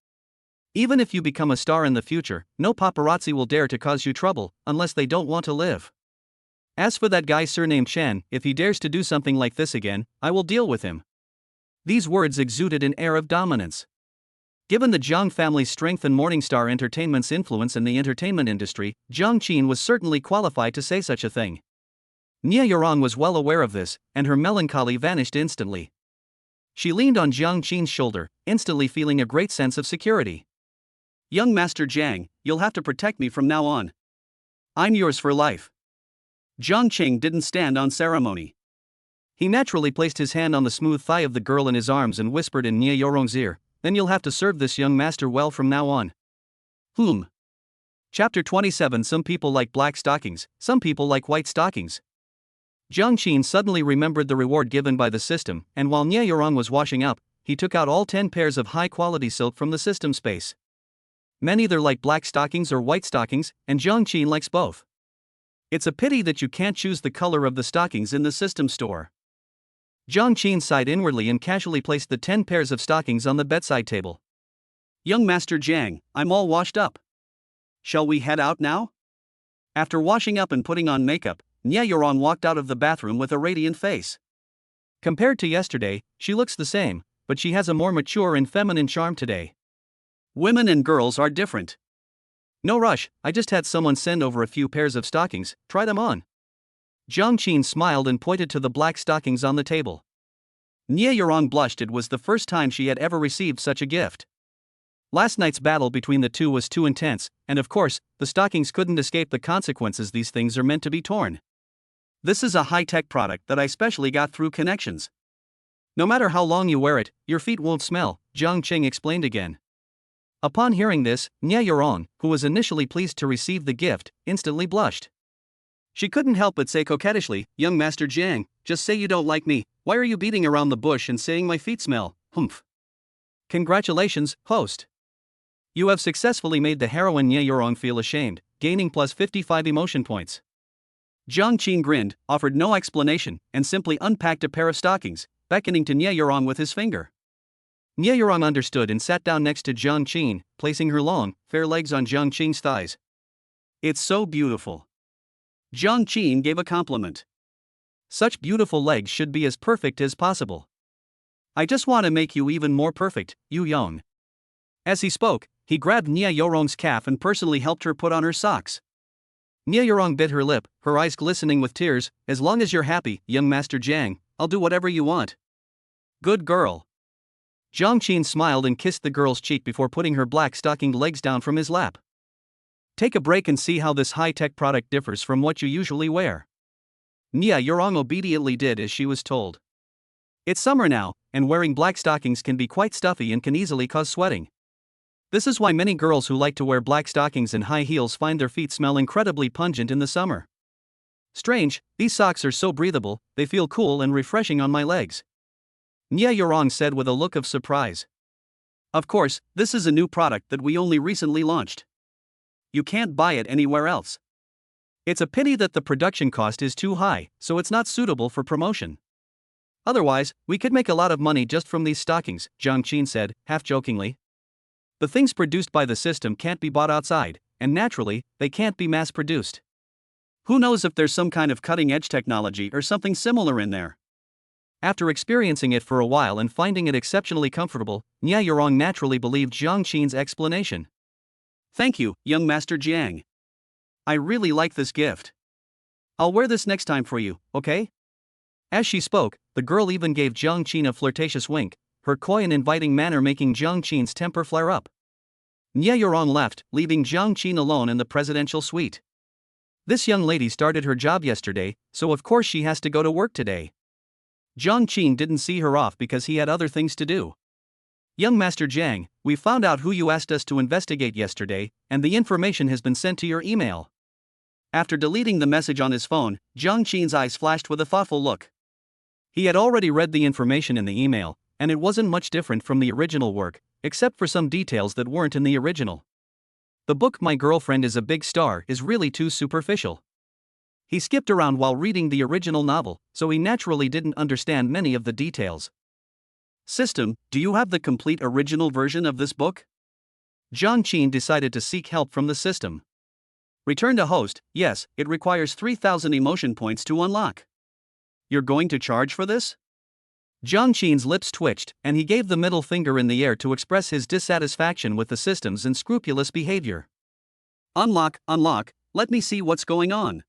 Even if you become a star in the future, no paparazzi will dare to cause you trouble, unless they don't want to live. As for that guy surnamed Chen, if he dares to do something like this again, I will deal with him. These words exuded an air of dominance. Given the Jiang family's strength and Morningstar Entertainment's influence in the entertainment industry, Jiang Qing was certainly qualified to say such a thing. Nia Yoron was well aware of this, and her melancholy vanished instantly. She leaned on Jiang Qing's shoulder, instantly feeling a great sense of security. Young Master Jiang, you'll have to protect me from now on. I'm yours for life. Jiang Qing didn't stand on ceremony. He naturally placed his hand on the smooth thigh of the girl in his arms and whispered in Nia Yoron's ear, Then you'll have to serve this young master well from now on. Chapter 27. Some people like black stockings, some people like white stockings. Jiang Qing suddenly remembered the reward given by the system, and while Nia Yoron was washing up, he took out all 10 pairs of high-quality silk from the system space. Men either like black stockings or white stockings, and Jiang Qing likes both. It's a pity that you can't choose the color of the stockings in the system store. Jiang Qing sighed inwardly and casually placed the 10 pairs of stockings on the bedside table. Young Master Jiang, I'm all washed up. Shall we head out now? After washing up and putting on makeup, Nia Yoron walked out of the bathroom with a radiant face. Compared to yesterday, she looks the same, but she has a more mature and feminine charm today. Women and girls are different. No rush, I just had someone send over a few pairs of stockings, try them on. Jiang Qin smiled and pointed to the black stockings on the table. Nie Yurong blushed. It was the first time she had ever received such a gift. Last night's battle between the two was too intense, and of course, the stockings couldn't escape the consequences. These things are meant to be torn. This is a high-tech product that I specially got through connections. No matter how long you wear it, your feet won't smell, Jiang Qing explained again. Upon hearing this, Nie Yurong, who was initially pleased to receive the gift, instantly blushed. She couldn't help but say coquettishly, "Young Master Jiang, just say you don't like me. Why are you beating around the bush and saying my feet smell? Humph." Congratulations, host. You have successfully made the heroine Nie Yurong feel ashamed, gaining plus 55 emotion points. Jiang Qin grinned, offered no explanation, and simply unpacked a pair of stockings, beckoning to Nie Yurong with his finger. Nie Yurong understood and sat down next to Jiang Qin, placing her long, fair legs on Jiang Qin's thighs. "It's so beautiful." Jiang Qin gave a compliment. "Such beautiful legs should be as perfect as possible. I just want to make you even more perfect, Yu Yong." As he spoke, he grabbed Nie Yurong's calf and personally helped her put on her socks. Nie Yurong bit her lip, her eyes glistening with tears. "As long as you're happy, young Master Jiang, I'll do whatever you want." "Good girl." Jiang Qin smiled and kissed the girl's cheek before putting her black stockinged legs down from his lap. "Take a break and see how this high-tech product differs from what you usually wear." Nie Yurong obediently did as she was told. It's summer now, and wearing black stockings can be quite stuffy and can easily cause sweating. This is why many girls who like to wear black stockings and high heels find their feet smell incredibly pungent in the summer. Strange, these socks are so breathable, they feel cool and refreshing on my legs. Nie Yurong said with a look of surprise. Of course, this is a new product that we only recently launched. You can't buy it anywhere else. It's a pity that the production cost is too high, so it's not suitable for promotion. Otherwise, we could make a lot of money just from these stockings, Jiang Qin said, half-jokingly. The things produced by the system can't be bought outside, and naturally, they can't be mass-produced. Who knows if there's some kind of cutting-edge technology or something similar in there? After experiencing it for a while and finding it exceptionally comfortable, Nie Yurong naturally believed Jiang Qin's explanation. "Thank you, young Master Jiang. I really like this gift. I'll wear this next time for you, okay?" As she spoke, the girl even gave Jiang Qin a flirtatious wink, her coy and inviting manner making Jiang Qin's temper flare up. Nie Yurong left, leaving Jiang Qin alone in the presidential suite. This young lady started her job yesterday, so of course she has to go to work today. Jiang Qin didn't see her off because he had other things to do. "Young Master Jiang, we found out who you asked us to investigate yesterday, and the information has been sent to your email." After deleting the message on his phone, Jiang Qin's eyes flashed with a thoughtful look. He had already read the information in the email, and it wasn't much different from the original work, except for some details that weren't in the original. The book "My Girlfriend is a Big Star" is really too superficial. He skipped around while reading the original novel, so he naturally didn't understand many of the details. "System, do you have the complete original version of this book?" Jiang Qin decided to seek help from the system. Return to host. "Yes, it requires 3,000 emotion points to unlock." "You're going to charge for this?" Jiang Qin's lips twitched, and he gave the middle finger in the air to express his dissatisfaction with the system's unscrupulous behavior. Unlock, let me see what's going on."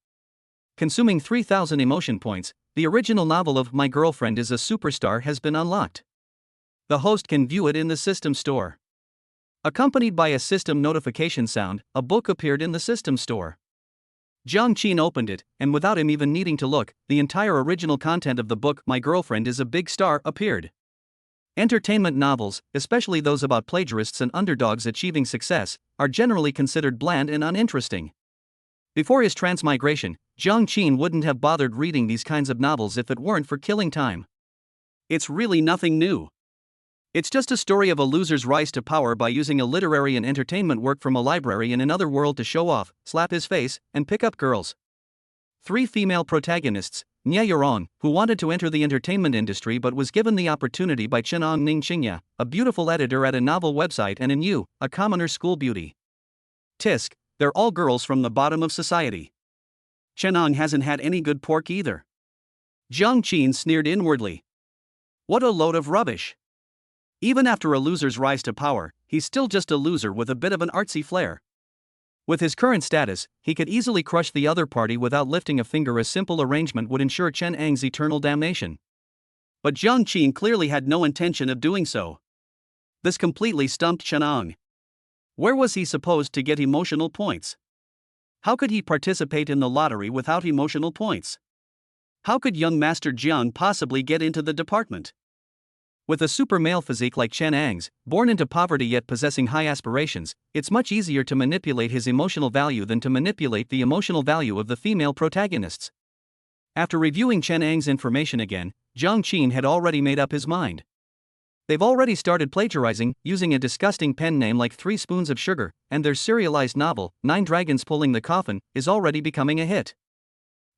Consuming 3,000 emotion points, the original novel of My Girlfriend is a Superstar has been unlocked. The host can view it in the system store. Accompanied by a system notification sound, a book appeared in the system store. Jiang Qin opened it, and without him even needing to look, the entire original content of the book My Girlfriend is a Big Star appeared. Entertainment novels, especially those about plagiarists and underdogs achieving success, are generally considered bland and uninteresting. Before his transmigration, Jiang Qin wouldn't have bothered reading these kinds of novels if it weren't for killing time. It's really nothing new. It's just a story of a loser's rise to power by using a literary and entertainment work from a library in another world to show off, slap his face, and pick up girls. 3 female protagonists, Nie Yurong, who wanted to enter the entertainment industry but was given the opportunity by Chenong Ningxingya, a beautiful editor at a novel website, and Yu, a commoner school beauty. Tisk, they're all girls from the bottom of society. Chenong hasn't had any good pork either. Jiang Qin sneered inwardly. What a load of rubbish. Even after a loser's rise to power, he's still just a loser with a bit of an artsy flair. With his current status, he could easily crush the other party without lifting a finger. A simple arrangement would ensure Chen Ang's eternal damnation. But Jiang Qin clearly had no intention of doing so. This completely stumped Chen Ang. Where was he supposed to get emotional points? How could he participate in the lottery without emotional points? How could young Master Jiang possibly get into the department? With a super male physique like Chen Ang's, born into poverty yet possessing high aspirations, it's much easier to manipulate his emotional value than to manipulate the emotional value of the female protagonists. After reviewing Chen Ang's information again, Jiang Qin had already made up his mind. They've already started plagiarizing, using a disgusting pen name like 3 Spoons of Sugar, and their serialized novel, 9 Dragons Pulling the Coffin, is already becoming a hit.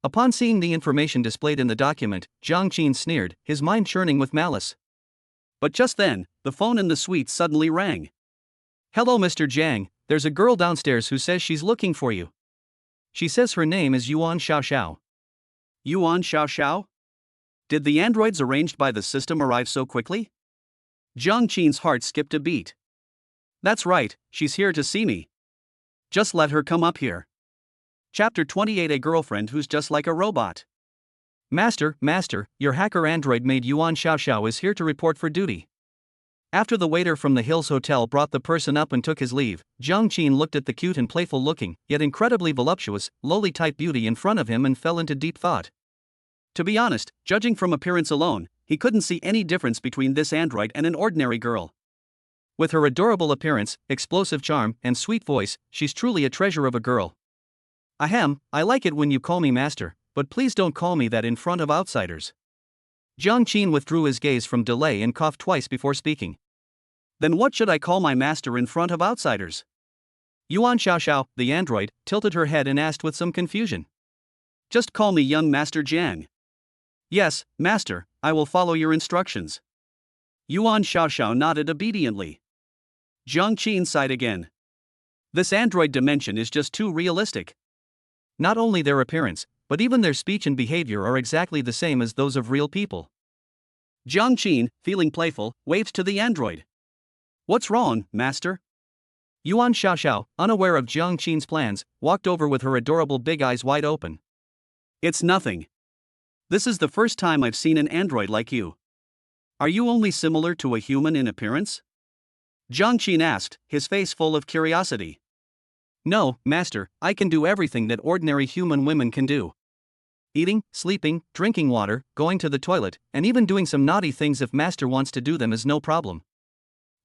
Upon seeing the information displayed in the document, Jiang Qin sneered, his mind churning with malice. But just then, the phone in the suite suddenly rang. "Hello, Mr. Jiang, there's a girl downstairs who says she's looking for you. She says her name is Yuan Xiaoxiao." Yuan Xiaoxiao? Did the androids arranged by the system arrive so quickly? Jiang Qin's heart skipped a beat. That's right, she's here to see me. Just let her come up here. Chapter 28. A girlfriend who's just like a robot. Master, your hacker android maid Yuan Xiaoxiao is here to report for duty. After the waiter from the Hills Hotel brought the person up and took his leave, Jiang Qin looked at the cute and playful looking, yet incredibly voluptuous, lowly type beauty in front of him and fell into deep thought. To be honest, judging from appearance alone, he couldn't see any difference between this android and an ordinary girl. With her adorable appearance, explosive charm, and sweet voice, she's truly a treasure of a girl. Ahem, I like it when you call me master, but please don't call me that in front of outsiders. Jiang Qin withdrew his gaze from delay and coughed twice before speaking. Then what should I call my master in front of outsiders? Yuan Xiaoxiao, the android, tilted her head and asked with some confusion. Just call me young Master Jiang. Yes, master, I will follow your instructions. Yuan Xiaoxiao nodded obediently. Jiang Qin sighed again. This android dimension is just too realistic. Not only their appearance, but even their speech and behavior are exactly the same as those of real people. Jiang Qin, feeling playful, waved to the android. What's wrong, master? Yuan Xiaoxiao, unaware of Jiang Qin's plans, walked over with her adorable big eyes wide open. It's nothing. This is the first time I've seen an android like you. Are you only similar to a human in appearance? Jiang Qin asked, his face full of curiosity. No, master, I can do everything that ordinary human women can do. Eating, sleeping, drinking water, going to the toilet, and even doing some naughty things if master wants to do them is no problem.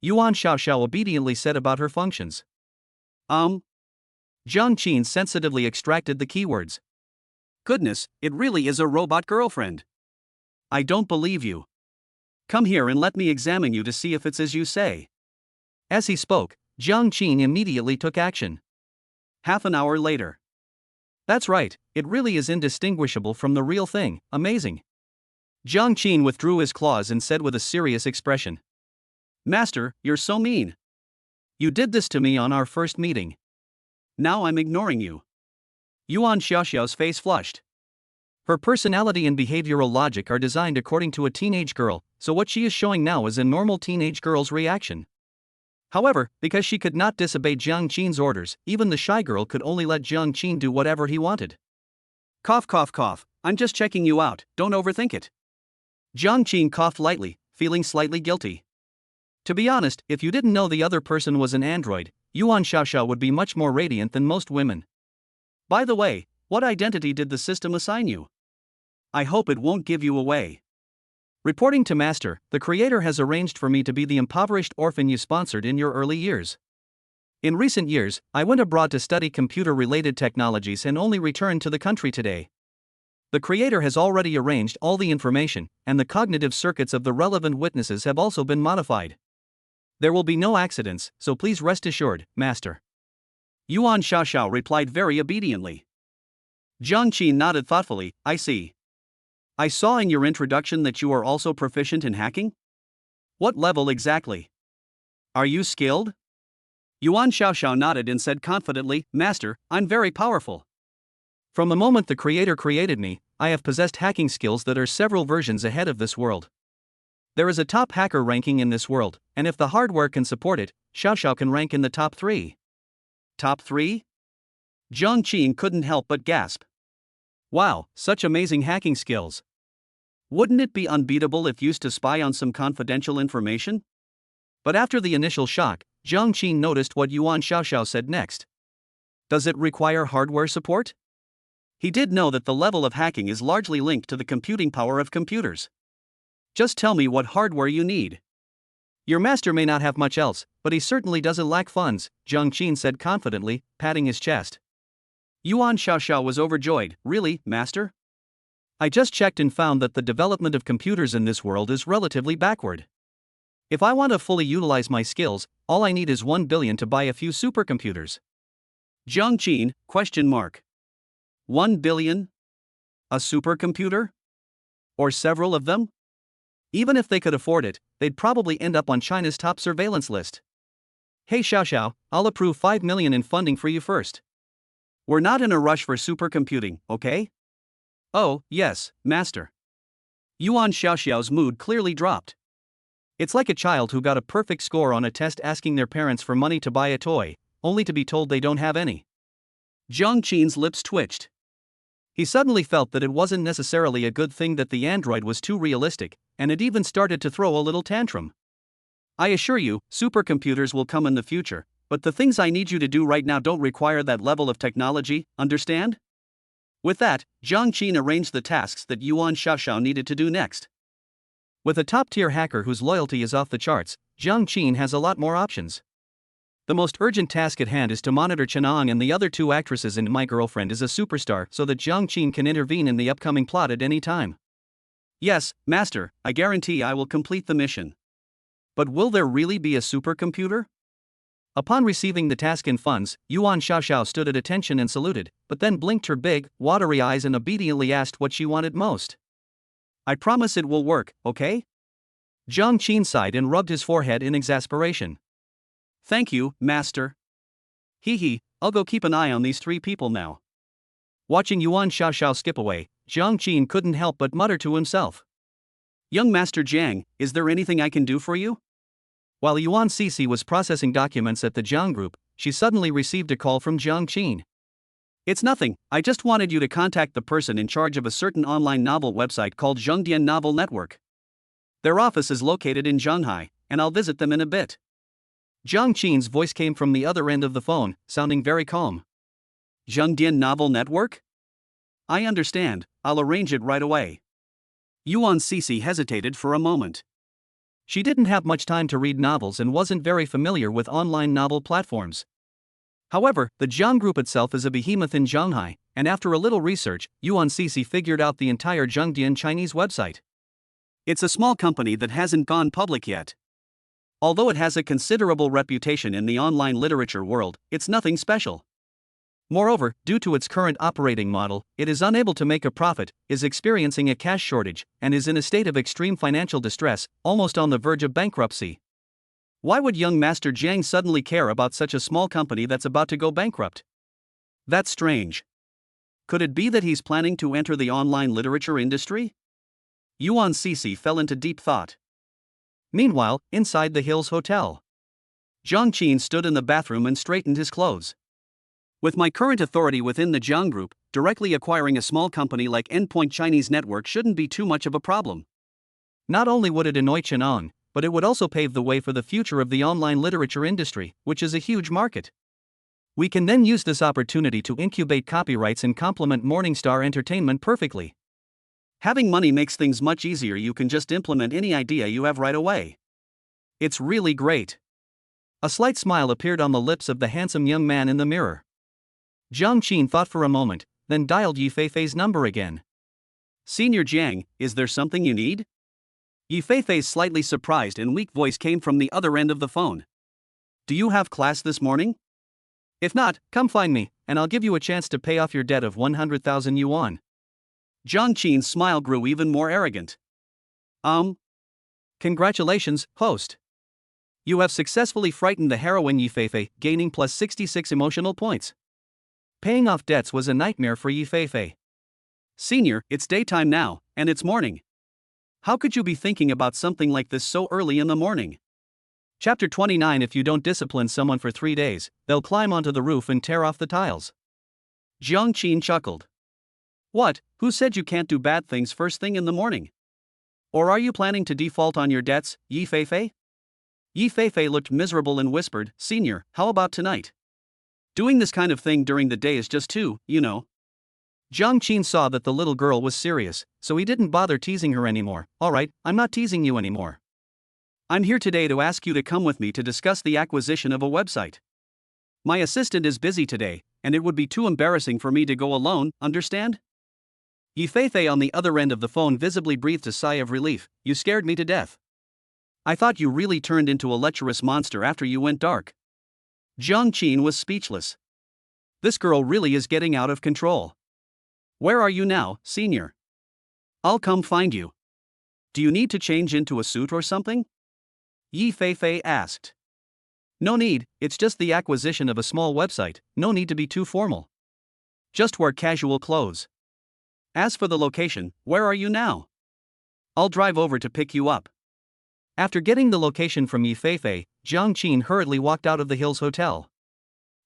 Yuan Xiaoxiao obediently said about her functions. Jiang Qin sensitively extracted the keywords. Goodness, it really is a robot girlfriend. I don't believe you. Come here and let me examine you to see if it's as you say. As he spoke, Jiang Qin immediately took action. Half an hour later. That's right, it really is indistinguishable from the real thing, amazing. Jiang Qin withdrew his claws and said with a serious expression. Master, you're so mean. You did this to me on our first meeting. Now I'm ignoring you. Yuan Xiaoxiao's face flushed. Her personality and behavioral logic are designed according to a teenage girl, so what she is showing now is a normal teenage girl's reaction. However, because she could not disobey Jiang Qin's orders, even the shy girl could only let Jiang Qin do whatever he wanted. Cough, cough, cough, I'm just checking you out, don't overthink it. Jiang Qin coughed lightly, feeling slightly guilty. To be honest, if you didn't know the other person was an android, Yuan Xiaoxiao would be much more radiant than most women. By the way, what identity did the system assign you? I hope it won't give you away. Reporting to Master, the Creator has arranged for me to be the impoverished orphan you sponsored in your early years. In recent years, I went abroad to study computer-related technologies and only returned to the country today. The Creator has already arranged all the information, and the cognitive circuits of the relevant witnesses have also been modified. There will be no accidents, so please rest assured, Master. Yuan Xiaoxiao replied very obediently. Jiang Qin nodded thoughtfully, I see. I saw in your introduction that you are also proficient in hacking? What level exactly? Are you skilled? Yuan Xiaoxiao nodded and said confidently, Master, I'm very powerful. From the moment the Creator created me, I have possessed hacking skills that are several versions ahead of this world. There is a top hacker ranking in this world, and if the hardware can support it, Xiao can rank in the top 3. Top 3? Zhang Qin couldn't help but gasp. Wow, such amazing hacking skills. Wouldn't it be unbeatable if used to spy on some confidential information? But after the initial shock, Zhang Qin noticed what Yuan Xiao said next. Does it require hardware support? He did know that the level of hacking is largely linked to the computing power of computers. Just tell me what hardware you need. Your master may not have much else, but he certainly doesn't lack funds, Zhang Qin said confidently, patting his chest. Yuan Xiao was overjoyed. Really, master? I just checked and found that the development of computers in this world is relatively backward. If I want to fully utilize my skills, all I need is 1 billion to buy a few supercomputers. Zhang Qin, question mark. 1 billion? A supercomputer? Or several of them? Even if they could afford it, they'd probably end up on China's top surveillance list. Hey Xiao, I'll approve 5 million in funding for you first. We're not in a rush for supercomputing, okay? Oh, yes, master. Yuan Xiao's mood clearly dropped. It's like a child who got a perfect score on a test asking their parents for money to buy a toy, only to be told they don't have any. Zhang Qin's lips twitched. He suddenly felt that it wasn't necessarily a good thing that the android was too realistic, and it even started to throw a little tantrum. I assure you, supercomputers will come in the future, but the things I need you to do right now don't require that level of technology, understand? With that, Zhang Qin arranged the tasks that Yuan Xiao needed to do next. With a top-tier hacker whose loyalty is off the charts, Zhang Qin has a lot more options. The most urgent task at hand is to monitor Chenang and the other 2 actresses in My Girlfriend is a Superstar so that Zhang Qin can intervene in the upcoming plot at any time. Yes, master, I guarantee I will complete the mission. But will there really be a supercomputer? Upon receiving the task and funds, Yuan Xiao stood at attention and saluted, but then blinked her big, watery eyes and obediently asked what she wanted most. I promise it will work, okay? Zhang Qin sighed and rubbed his forehead in exasperation. Thank you, master. I'll go keep an eye on these 3 people now. Watching Yuan Xiao skip away, Zhang Qin couldn't help but mutter to himself. Young Master Jiang, is there anything I can do for you? While Yuan Cece was processing documents at the Jiang group, she suddenly received a call from Zhang Qin. It's nothing, I just wanted you to contact the person in charge of a certain online novel website called Zhongdian Novel Network. Their office is located in Shanghai, and I'll visit them in a bit. Zhang Qin's voice came from the other end of the phone, sounding very calm. Zhongdian Novel Network? I understand, I'll arrange it right away. Yuan Cece hesitated for a moment. She didn't have much time to read novels and wasn't very familiar with online novel platforms. However, the Jiang Group itself is a behemoth in Shanghai, and after a little research, Yuan Cece figured out the entire Zhongdian Chinese website. It's a small company that hasn't gone public yet. Although it has a considerable reputation in the online literature world, it's nothing special. Moreover, due to its current operating model, it is unable to make a profit, is experiencing a cash shortage, and is in a state of extreme financial distress, almost on the verge of bankruptcy. Why would young Master Jiang suddenly care about such a small company that's about to go bankrupt? That's strange. Could it be that he's planning to enter the online literature industry? Yuan Cece fell into deep thought. Meanwhile, inside the Hills Hotel, Zhang Qin stood in the bathroom and straightened his clothes. With my current authority within the Jiang Group, directly acquiring a small company like Endpoint Chinese Network shouldn't be too much of a problem. Not only would it annoy Chenang, but it would also pave the way for the future of the online literature industry, which is a huge market. We can then use this opportunity to incubate copyrights and complement Morningstar Entertainment perfectly. Having money makes things much easier. You can just implement any idea you have right away. It's really great. A slight smile appeared on the lips of the handsome young man in the mirror. Zhang Qin thought for a moment, then dialed Yi Feifei's number again. Senior Jiang, is there something you need? Yi Feifei's slightly surprised and weak voice came from the other end of the phone. Do you have class this morning? If not, come find me, and I'll give you a chance to pay off your debt of 100,000 yuan. Zhang Qin's smile grew even more arrogant. Congratulations, host. You have successfully frightened the heroine Yi Feifei, gaining plus 66 emotional points. Paying off debts was a nightmare for Yi Feifei. Senior, it's daytime now, and it's morning. How could you be thinking about something like this so early in the morning? Chapter 29. If you don't discipline someone for 3 days, they'll climb onto the roof and tear off the tiles. Jiang Qin chuckled. What? Who said you can't do bad things first thing in the morning? Or are you planning to default on your debts, Yi Feifei? Yi Feifei looked miserable and whispered, Senior, how about tonight? Doing this kind of thing during the day is just too, you know. Jiang Qin saw that the little girl was serious, so he didn't bother teasing her anymore. Alright, I'm not teasing you anymore. I'm here today to ask you to come with me to discuss the acquisition of a website. My assistant is busy today, and it would be too embarrassing for me to go alone, understand? Yi Feifei on the other end of the phone visibly breathed a sigh of relief. You scared me to death. I thought you really turned into a lecherous monster after you went dark. Jiang Qin was speechless. This girl really is getting out of control. Where are you now, Senior? I'll come find you. Do you need to change into a suit or something? Yi Feifei asked. No need, it's just the acquisition of a small website, no need to be too formal. Just wear casual clothes. As for the location, where are you now? I'll drive over to pick you up. After getting the location from Yi Feifei, Jiang Qin hurriedly walked out of the Hills Hotel.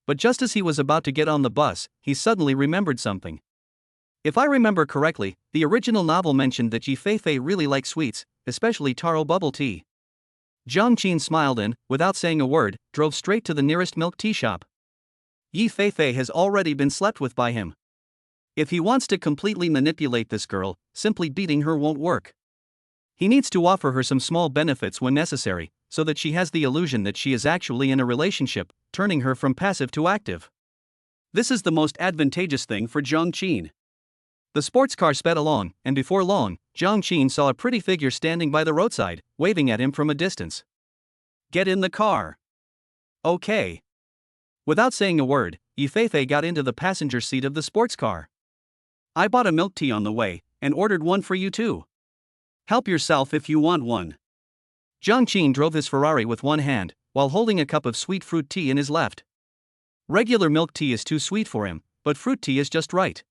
But just as he was about to get on the bus, he suddenly remembered something. If I remember correctly, the original novel mentioned that Yi Feifei really likes sweets, especially taro bubble tea. Jiang Qin smiled and, without saying a word, drove straight to the nearest milk tea shop. Yi Feifei has already been slept with by him. If he wants to completely manipulate this girl, simply beating her won't work. He needs to offer her some small benefits when necessary, so that she has the illusion that she is actually in a relationship, turning her from passive to active. This is the most advantageous thing for Jiang Qin. The sports car sped along, and before long, Jiang Qin saw a pretty figure standing by the roadside, waving at him from a distance. Get in the car. Okay. Without saying a word, Yi Feifei got into the passenger seat of the sports car. I bought a milk tea on the way, and ordered one for you too. Help yourself if you want one. Jiang Qin drove his Ferrari with one hand, while holding a cup of sweet fruit tea in his left. Regular milk tea is too sweet for him, but fruit tea is just right.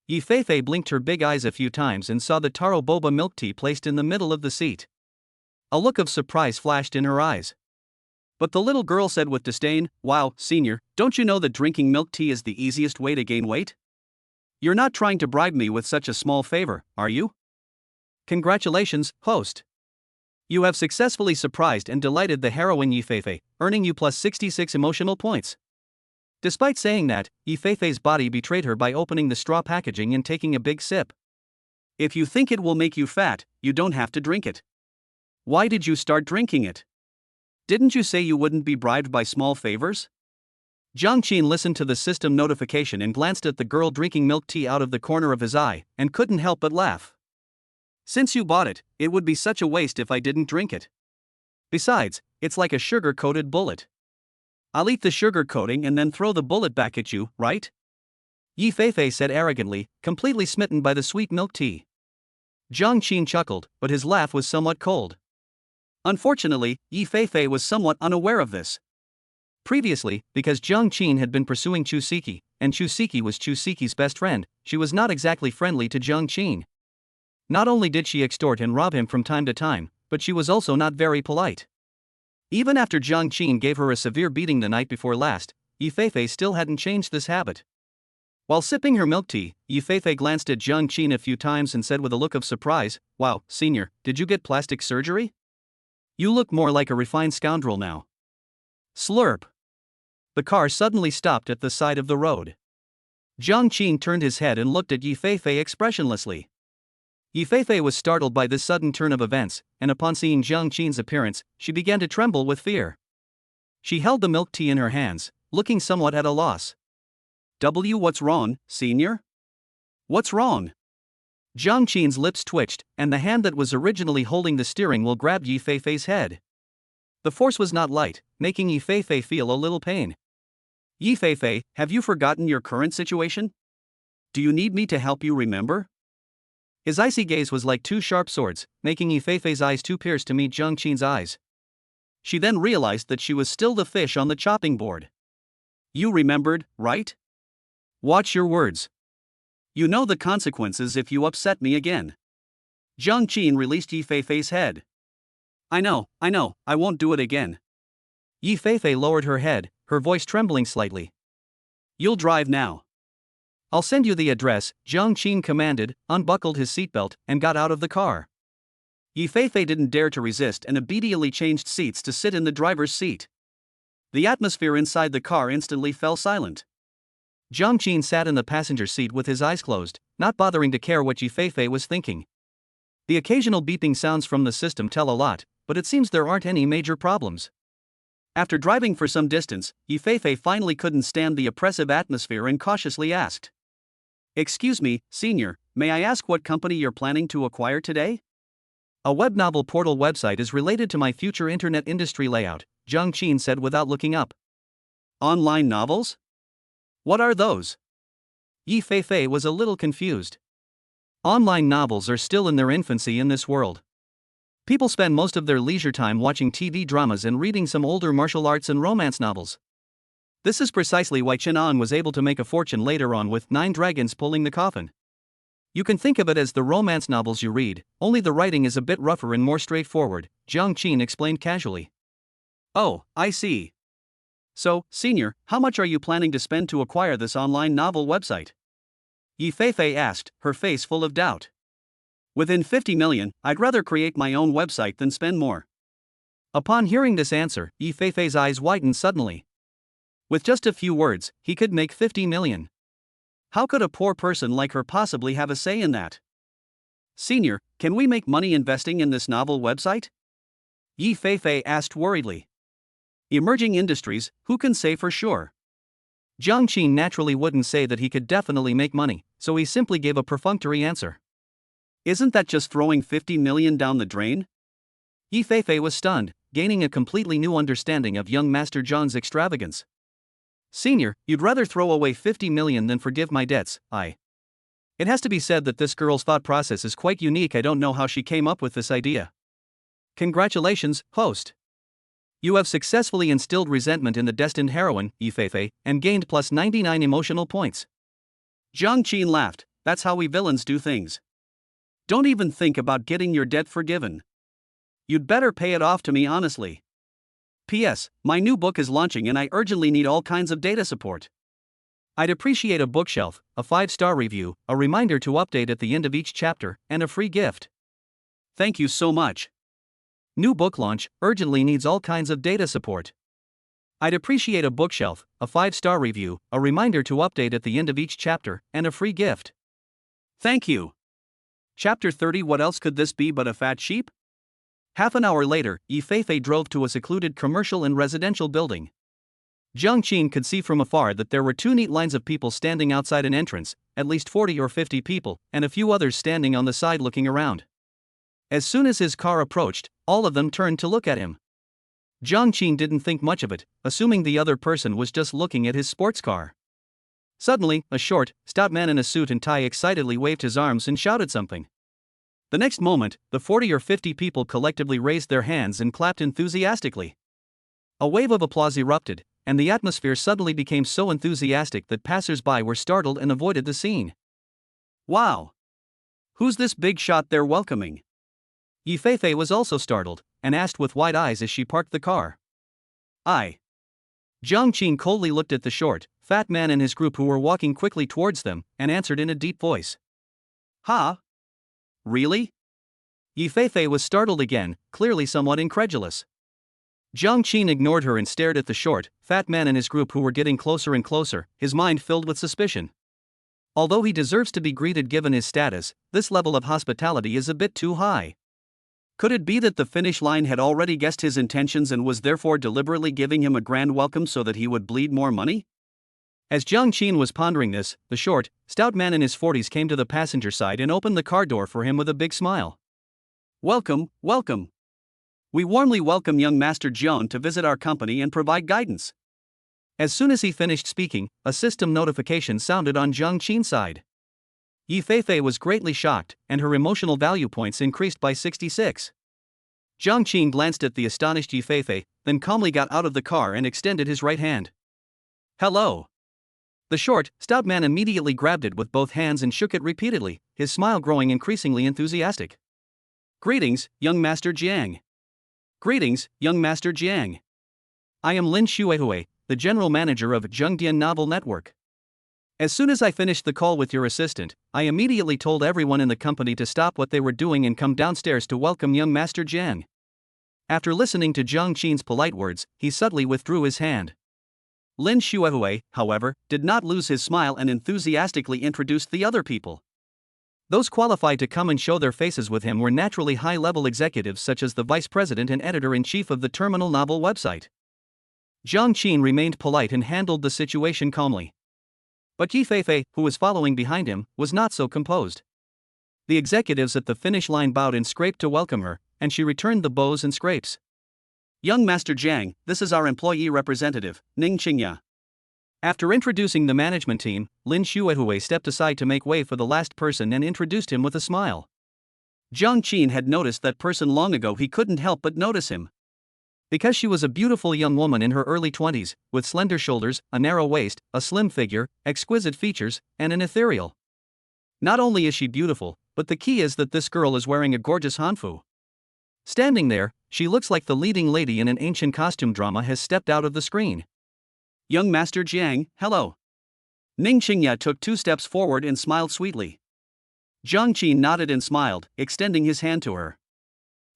Yi Feifei blinked her big eyes a few times and saw the taro boba milk tea placed in the middle of the seat. A look of surprise flashed in her eyes. But the little girl said with disdain, Wow, Senior, don't you know that drinking milk tea is the easiest way to gain weight? You're not trying to bribe me with such a small favor, are you? Congratulations, host. You have successfully surprised and delighted the heroine Yi Feifei, earning you plus 66 emotional points. Despite saying that, Yi Feifei's body betrayed her by opening the straw packaging and taking a big sip. If you think it will make you fat, you don't have to drink it. Why did you start drinking it? Didn't you say you wouldn't be bribed by small favors? Jiang Qin listened to the system notification and glanced at the girl drinking milk tea out of the corner of his eye, and couldn't help but laugh. Since you bought it, it would be such a waste if I didn't drink it. Besides, it's like a sugar-coated bullet. I'll eat the sugar coating and then throw the bullet back at you, right? Yi Feifei said arrogantly, completely smitten by the sweet milk tea. Jiang Qin chuckled, but his laugh was somewhat cold. Unfortunately, Yi Feifei was somewhat unaware of this. Previously, because Jiang Qin had been pursuing Chusiki, and Chusiki was Chusiki's best friend, she was not exactly friendly to Jiang Qin. Not only did she extort and rob him from time to time, but she was also not very polite. Even after Jiang Qin gave her a severe beating the night before last, Yi Feifei still hadn't changed this habit. While sipping her milk tea, Yi Feifei glanced at Jiang Qin a few times and said with a look of surprise, Wow, Senior, did you get plastic surgery? You look more like a refined scoundrel now. Slurp. The car suddenly stopped at the side of the road. Jiang Qin turned his head and looked at Yi Feifei expressionlessly. Yi Feifei was startled by this sudden turn of events, and upon seeing Jiang Qin's appearance, she began to tremble with fear. She held the milk tea in her hands, looking somewhat at a loss. What's wrong, Senior? What's wrong? Jiang Qin's lips twitched, and the hand that was originally holding the steering wheel grabbed Yi Feifei's head. The force was not light, making Yi Feifei feel a little pain. Yi Feifei, have you forgotten your current situation? Do you need me to help you remember? His icy gaze was like two sharp swords, making Yi Feifei's eyes too pierced to meet Jiang Qin's eyes. She then realized that she was still the fish on the chopping board. You remembered, right? Watch your words. You know the consequences if you upset me again. Jiang Qin released Yi Feifei's head. I know, I won't do it again. Yi Feifei lowered her head, her voice trembling slightly. You'll drive now. I'll send you the address, Jiang Qin commanded, unbuckled his seatbelt, and got out of the car. Yi Feifei didn't dare to resist and immediately changed seats to sit in the driver's seat. The atmosphere inside the car instantly fell silent. Jiang Qin sat in the passenger seat with his eyes closed, not bothering to care what Yi Feifei was thinking. The occasional beeping sounds from the system tell a lot, but it seems there aren't any major problems. After driving for some distance, Yi Feifei finally couldn't stand the oppressive atmosphere and cautiously asked. Excuse me, senior, may I ask what company you're planning to acquire today? A web novel portal website is related to my future internet industry layout, Jiang Qin said without looking up. Online novels? What are those? Yi Feifei was a little confused. Online novels are still in their infancy in this world. People spend most of their leisure time watching TV dramas and reading some older martial arts and romance novels. This is precisely why Chen An was able to make a fortune later on with 9 dragons pulling the coffin. You can think of it as the romance novels you read, only the writing is a bit rougher and more straightforward, Jiang Qin explained casually. Oh, I see. So, senior, how much are you planning to spend to acquire this online novel website? Yi Feifei asked, her face full of doubt. Within 50 million, I'd rather create my own website than spend more. Upon hearing this answer, Yi Feifei's eyes widened suddenly. With just a few words, he could make 50 million. How could a poor person like her possibly have a say in that? Senior, can we make money investing in this novel website? Yi Feifei asked worriedly. Emerging industries, who can say for sure? Jiang Qin naturally wouldn't say that he could definitely make money, so he simply gave a perfunctory answer. Isn't that just throwing 50 million down the drain? Yi Feifei was stunned, gaining a completely new understanding of young Master Zhang's extravagance. Senior, you'd rather throw away 50 million than forgive my debts, It has to be said that this girl's thought process is quite unique. I don't know how she came up with this idea. Congratulations, host. You have successfully instilled resentment in the destined heroine, Yi Feifei, and gained plus 99 emotional points. Jiang Qin laughed. That's how we villains do things. Don't even think about getting your debt forgiven. You'd better pay it off to me honestly. P.S. My new book is launching and I urgently need all kinds of data support. I'd appreciate a bookshelf, a 5-star review, a reminder to update at the end of each chapter, and a free gift. Thank you so much. New book launch, urgently needs all kinds of data support. I'd appreciate a bookshelf, a 5-star review, a reminder to update at the end of each chapter, and a free gift. Thank you. Chapter 30. What else could this be but a fat sheep? Half an hour later, Yi Feifei drove to a secluded commercial and residential building. Jiang Qin could see from afar that there were 2 neat lines of people standing outside an entrance, at least 40 or 50 people, and a few others standing on the side looking around. As soon as his car approached, all of them turned to look at him. Jiang Qin didn't think much of it, assuming the other person was just looking at his sports car. Suddenly, a short, stout man in a suit and tie excitedly waved his arms and shouted something. The next moment, the 40 or 50 people collectively raised their hands and clapped enthusiastically. A wave of applause erupted, and the atmosphere suddenly became so enthusiastic that passers-by were startled and avoided the scene. Wow! Who's this big shot they're welcoming? Yi Feifei was also startled, and asked with wide eyes as she parked the car. Jiang Qin coldly looked at the short, fat man and his group who were walking quickly towards them, and answered in a deep voice. Ha? Really? Yi Feifei was startled again, clearly somewhat incredulous. Jiang Qin ignored her and stared at the short, fat man and his group who were getting closer and closer, his mind filled with suspicion. Although he deserves to be greeted given his status, this level of hospitality is a bit too high. Could it be that the finish line had already guessed his intentions and was therefore deliberately giving him a grand welcome so that he would bleed more money? As Jiang Qin was pondering this, the short, stout man in his 40s came to the passenger side and opened the car door for him with a big smile. Welcome, welcome. We warmly welcome young Master Zhang to visit our company and provide guidance. As soon as he finished speaking, a system notification sounded on Jiang Qin's side. Yi Feifei was greatly shocked, and her emotional value points increased by 66. Jiang Qin glanced at the astonished Yi Feifei, then calmly got out of the car and extended his right hand. Hello. The short, stout man immediately grabbed it with both hands and shook it repeatedly, his smile growing increasingly enthusiastic. Greetings, young Master Jiang. Greetings, young Master Jiang. I am Lin Xuehui, the general manager of Zhengdian Novel Network. As soon as I finished the call with your assistant, I immediately told everyone in the company to stop what they were doing and come downstairs to welcome young Master Jiang. After listening to Zhang Qin's polite words, he subtly withdrew his hand. Lin Xuehui, however, did not lose his smile and enthusiastically introduced the other people. Those qualified to come and show their faces with him were naturally high-level executives such as the vice president and editor-in-chief of the Terminal Novel website. Zhang Qin remained polite and handled the situation calmly. But Yi Feifei, who was following behind him, was not so composed. The executives at the finish line bowed and scraped to welcome her, and she returned the bows and scrapes. Young Master Jiang, this is our employee representative, Ning Qingya. After introducing the management team, Lin Xuehui stepped aside to make way for the last person and introduced him with a smile. Zhang Qin had noticed that person long ago. He couldn't help but notice him. Because she was a beautiful young woman in her early 20s, with slender shoulders, a narrow waist, a slim figure, exquisite features, and an ethereal. Not only is she beautiful, but the key is that this girl is wearing a gorgeous hanfu. Standing there, she looks like the leading lady in an ancient costume drama has stepped out of the screen. Young Master Jiang, hello. Ning Qingya took 2 steps forward and smiled sweetly. Zhang Qin nodded and smiled, extending his hand to her.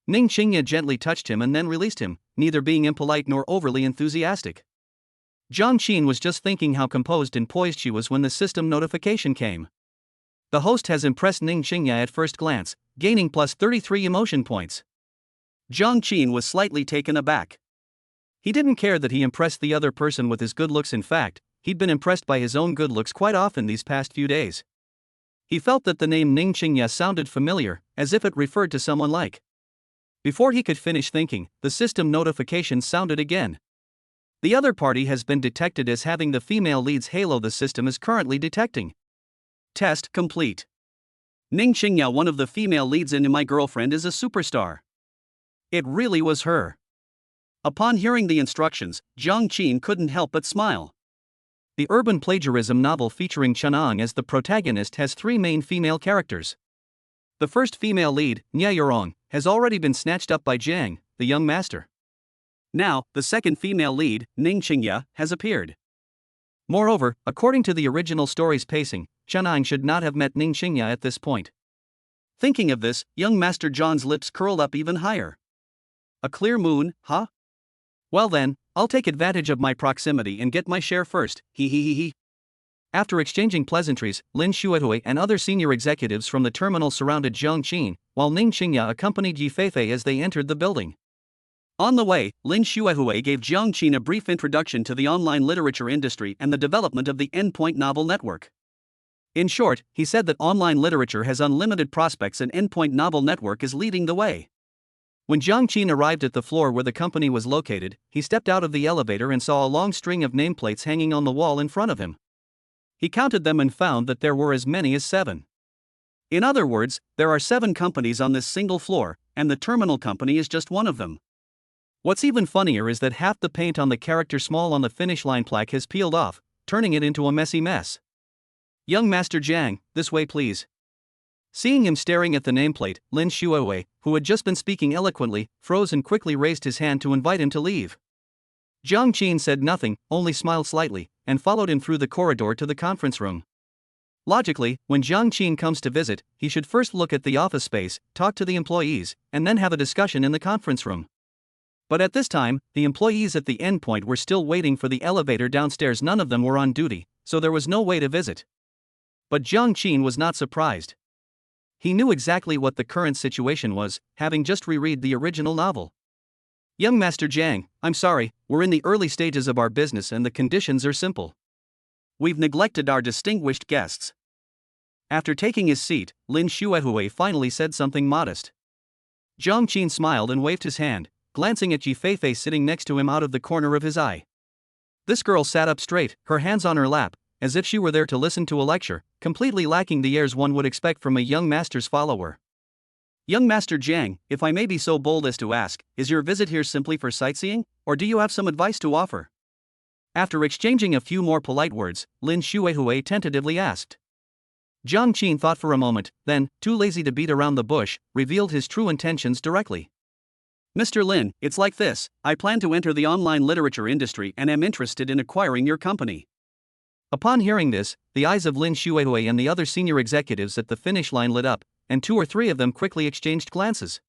Ning Qingya gently touched him and then released him, neither being impolite nor overly enthusiastic. Zhang Qin was just thinking how composed and poised she was when the system notification came. The host has impressed Ning Qingya at first glance, gaining plus 33 emotion points. Zhang Qin was slightly taken aback. He didn't care that he impressed the other person with his good looks. In fact, he'd been impressed by his own good looks quite often these past few days. He felt that the name Ning Qingya sounded familiar, as if it referred to someone like. Before he could finish thinking, the system notification sounded again. The other party has been detected as having the female lead's halo the system is currently detecting. Test complete. Ning Qingya, one of the female leads in My Girlfriend is a Superstar. It really was her. Upon hearing the instructions, Zhang Qin couldn't help but smile. The urban plagiarism novel featuring Chunang as the protagonist has 3 main female characters. The first female lead, Nya Yurong, has already been snatched up by Jiang, the young master. Now, the second female lead, Ning Qingya, has appeared. Moreover, according to the original story's pacing, Chunang should not have met Ning Qingya at this point. Thinking of this, young Master John's lips curled up even higher. A clear moon, huh? Well then, I'll take advantage of my proximity and get my share first, he. After exchanging pleasantries, Lin Xuehui and other senior executives from the terminal surrounded Zhang Qin, while Ning Qingya accompanied Yi Feifei as they entered the building. On the way, Lin Xuehui gave Zhang Qin a brief introduction to the online literature industry and the development of the Endpoint Novel Network. In short, he said that online literature has unlimited prospects and Endpoint Novel Network is leading the way. When Zhang Qin arrived at the floor where the company was located, he stepped out of the elevator and saw a long string of nameplates hanging on the wall in front of him. He counted them and found that there were as many as 7. In other words, there are 7 companies on this single floor, and the terminal company is just one of them. What's even funnier is that half the paint on the character small on the finish line plaque has peeled off, turning it into a messy mess. Young Master Jiang, this way please. Seeing him staring at the nameplate, Lin Xuehui, who had just been speaking eloquently, froze and quickly raised his hand to invite him to leave. Zhang Qin said nothing, only smiled slightly, and followed him through the corridor to the conference room. Logically, when Zhang Qin comes to visit, he should first look at the office space, talk to the employees, and then have a discussion in the conference room. But at this time, the employees at the endpoint were still waiting for the elevator downstairs. None of them were on duty, so there was no way to visit. But Zhang Qin was not surprised. He knew exactly what the current situation was, having just reread the original novel. Young Master Jiang, I'm sorry, we're in the early stages of our business and the conditions are simple. We've neglected our distinguished guests. After taking his seat, Lin Xuehui finally said something modest. Zhang Qin smiled and waved his hand, glancing at Yi Feifei sitting next to him out of the corner of his eye. This girl sat up straight, her hands on her lap, as if she were there to listen to a lecture, completely lacking the airs one would expect from a young master's follower. Young Master Jiang, if I may be so bold as to ask, is your visit here simply for sightseeing, or do you have some advice to offer? After exchanging a few more polite words, Lin Xuehui tentatively asked. Jiang Qin thought for a moment, then, too lazy to beat around the bush, revealed his true intentions directly. Mr. Lin, it's like this: I plan to enter the online literature industry and am interested in acquiring your company. Upon hearing this, the eyes of Lin Xuehui and the other senior executives at the finish line lit up, and 2 or 3 of them quickly exchanged glances.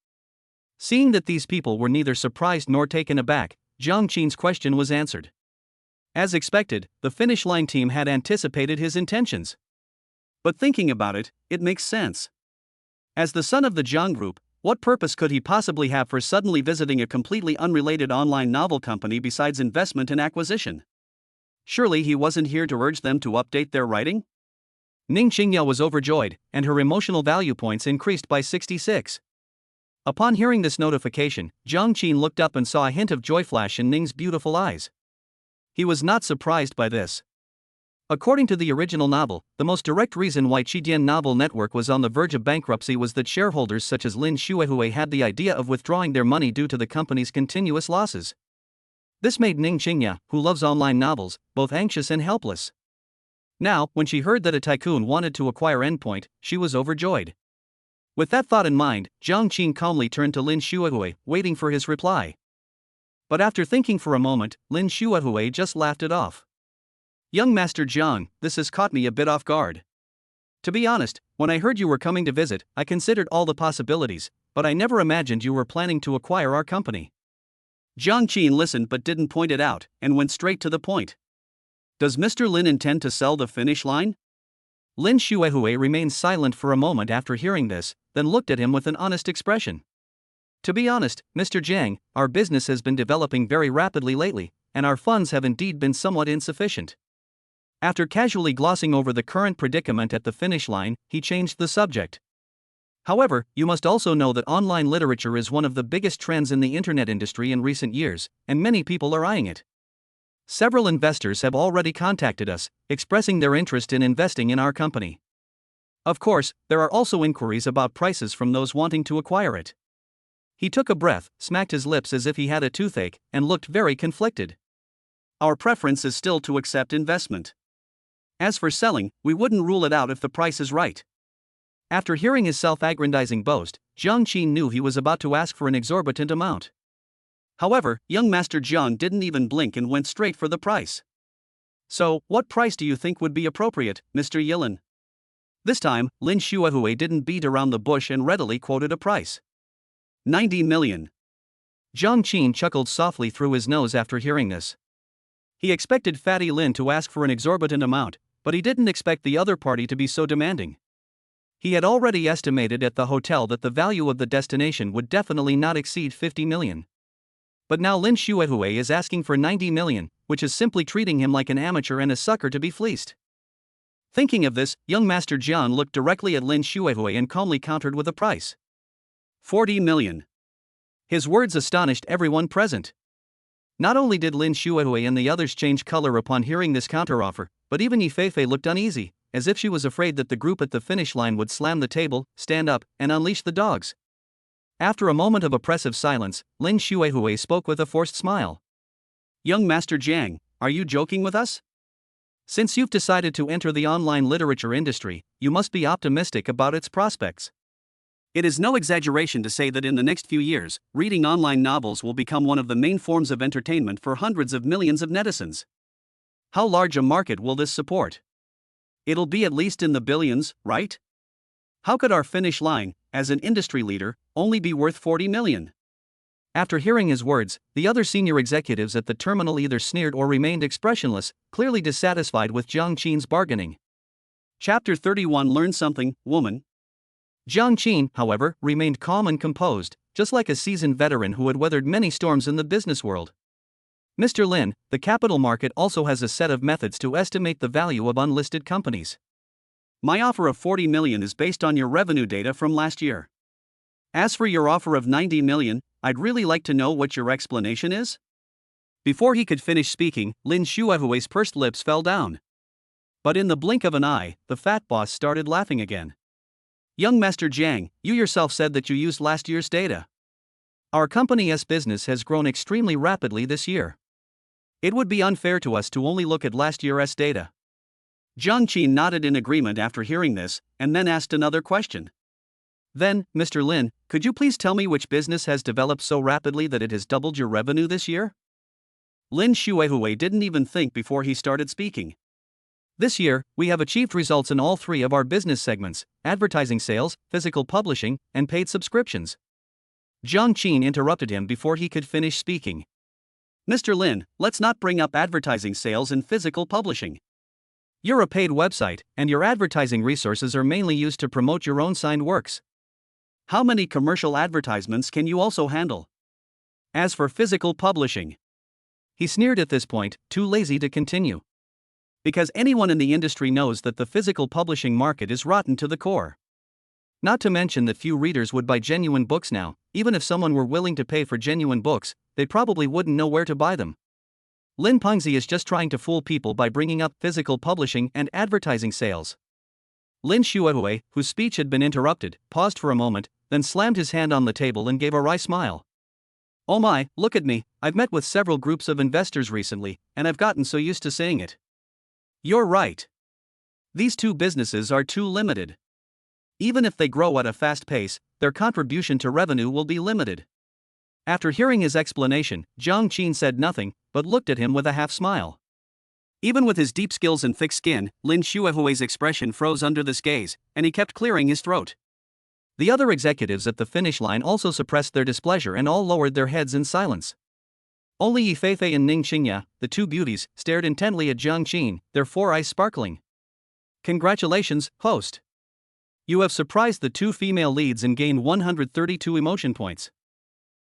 Seeing that these people were neither surprised nor taken aback, Jiang Qin's question was answered. As expected, the finish line team had anticipated his intentions. But thinking about it, it makes sense. As the son of the Jiang Group, what purpose could he possibly have for suddenly visiting a completely unrelated online novel company besides investment and acquisition? Surely he wasn't here to urge them to update their writing? Ning Xingya was overjoyed, and her emotional value points increased by 66. Upon hearing this notification, Jiang Qin looked up and saw a hint of joy flash in Ning's beautiful eyes. He was not surprised by this. According to the original novel, the most direct reason why Qidian Novel Network was on the verge of bankruptcy was that shareholders such as Lin Xuehui had the idea of withdrawing their money due to the company's continuous losses. This made Ning Xingya, who loves online novels, both anxious and helpless. Now, when she heard that a tycoon wanted to acquire Endpoint, she was overjoyed. With that thought in mind, Jiang Qin calmly turned to Lin Xuehui, waiting for his reply. But after thinking for a moment, Lin Xuehui just laughed it off. Young Master Jiang, this has caught me a bit off guard. To be honest, when I heard you were coming to visit, I considered all the possibilities, but I never imagined you were planning to acquire our company. Jiang Qin listened but didn't point it out, and went straight to the point. Does Mr. Lin intend to sell the finish line? Lin Xuehui remained silent for a moment after hearing this, then looked at him with an honest expression. To be honest, Mr. Jiang, our business has been developing very rapidly lately, and our funds have indeed been somewhat insufficient. After casually glossing over the current predicament at the finish line, he changed the subject. However, you must also know that online literature is one of the biggest trends in the internet industry in recent years, and many people are eyeing it. Several investors have already contacted us, expressing their interest in investing in our company. Of course, there are also inquiries about prices from those wanting to acquire it. He took a breath, smacked his lips as if he had a toothache, and looked very conflicted. Our preference is still to accept investment. As for selling, we wouldn't rule it out if the price is right. After hearing his self-aggrandizing boast, Jiang Qin knew he was about to ask for an exorbitant amount. However, young Master Jiang didn't even blink and went straight for the price. So, what price do you think would be appropriate, Mr. Yilin? This time, Lin Xuehui didn't beat around the bush and readily quoted a price. 90 million. Jiang Qin chuckled softly through his nose after hearing this. He expected Fatty Lin to ask for an exorbitant amount, but he didn't expect the other party to be so demanding. He had already estimated at the hotel that the value of the destination would definitely not exceed 50 million. But now Lin Xuehui is asking for 90 million, which is simply treating him like an amateur and a sucker to be fleeced. Thinking of this, young Master Jian looked directly at Lin Xuehui and calmly countered with a price. 40 million. His words astonished everyone present. Not only did Lin Xuehui and the others change color upon hearing this counteroffer, but even Yifei looked uneasy, as if she was afraid that the group at the finish line would slam the table, stand up, and unleash the dogs. After a moment of oppressive silence, Lin Xuehui spoke with a forced smile. Young Master Jiang, are you joking with us? Since you've decided to enter the online literature industry, you must be optimistic about its prospects. It is no exaggeration to say that in the next few years, reading online novels will become one of the main forms of entertainment for hundreds of millions of netizens. How large a market will this support? It'll be at least in the billions, right? How could our finish line, as an industry leader, only be worth 40 million? After hearing his words, the other senior executives at the terminal either sneered or remained expressionless, clearly dissatisfied with Jiang Qin's bargaining. Chapter 31 Learn Something, Woman. Jiang Qin, however, remained calm and composed, just like a seasoned veteran who had weathered many storms in the business world. Mr. Lin, the capital market also has a set of methods to estimate the value of unlisted companies. My offer of 40 million is based on your revenue data from last year. As for your offer of 90 million, I'd really like to know what your explanation is. Before he could finish speaking, Lin Xuehui's pursed lips fell down. But in the blink of an eye, the fat boss started laughing again. Young Master Jiang, you yourself said that you used last year's data. Our company's business has grown extremely rapidly this year. It would be unfair to us to only look at last year's data. Jiang Qin nodded in agreement after hearing this, and then asked another question. Then, Mr. Lin, could you please tell me which business has developed so rapidly that it has doubled your revenue this year? Lin Xuehui didn't even think before he started speaking. This year, we have achieved results in all three of our business segments: advertising sales, physical publishing, and paid subscriptions. Jiang Qin interrupted him before he could finish speaking. Mr. Lin, let's not bring up advertising sales and physical publishing. You're a paid website, and your advertising resources are mainly used to promote your own signed works. How many commercial advertisements can you also handle? As for physical publishing, he sneered at this point, too lazy to continue. Because anyone in the industry knows that the physical publishing market is rotten to the core. Not to mention that few readers would buy genuine books now. Even if someone were willing to pay for genuine books, they probably wouldn't know where to buy them. Lin Pengzi is just trying to fool people by bringing up physical publishing and advertising sales. Lin Xuehui, whose speech had been interrupted, paused for a moment, then slammed his hand on the table and gave a wry smile. Oh my, look at me, I've met with several groups of investors recently, and I've gotten so used to saying it. You're right. These two businesses are too limited. Even if they grow at a fast pace, their contribution to revenue will be limited. After hearing his explanation, Jiang Qin said nothing, but looked at him with a half-smile. Even with his deep skills and thick skin, Lin Xuehui's expression froze under this gaze, and he kept clearing his throat. The other executives at the finish line also suppressed their displeasure and all lowered their heads in silence. Only Yifei and Ning Xingya, the two beauties, stared intently at Jiang Qin, their four eyes sparkling. Congratulations, host. You have surprised the two female leads and gained 132 emotion points.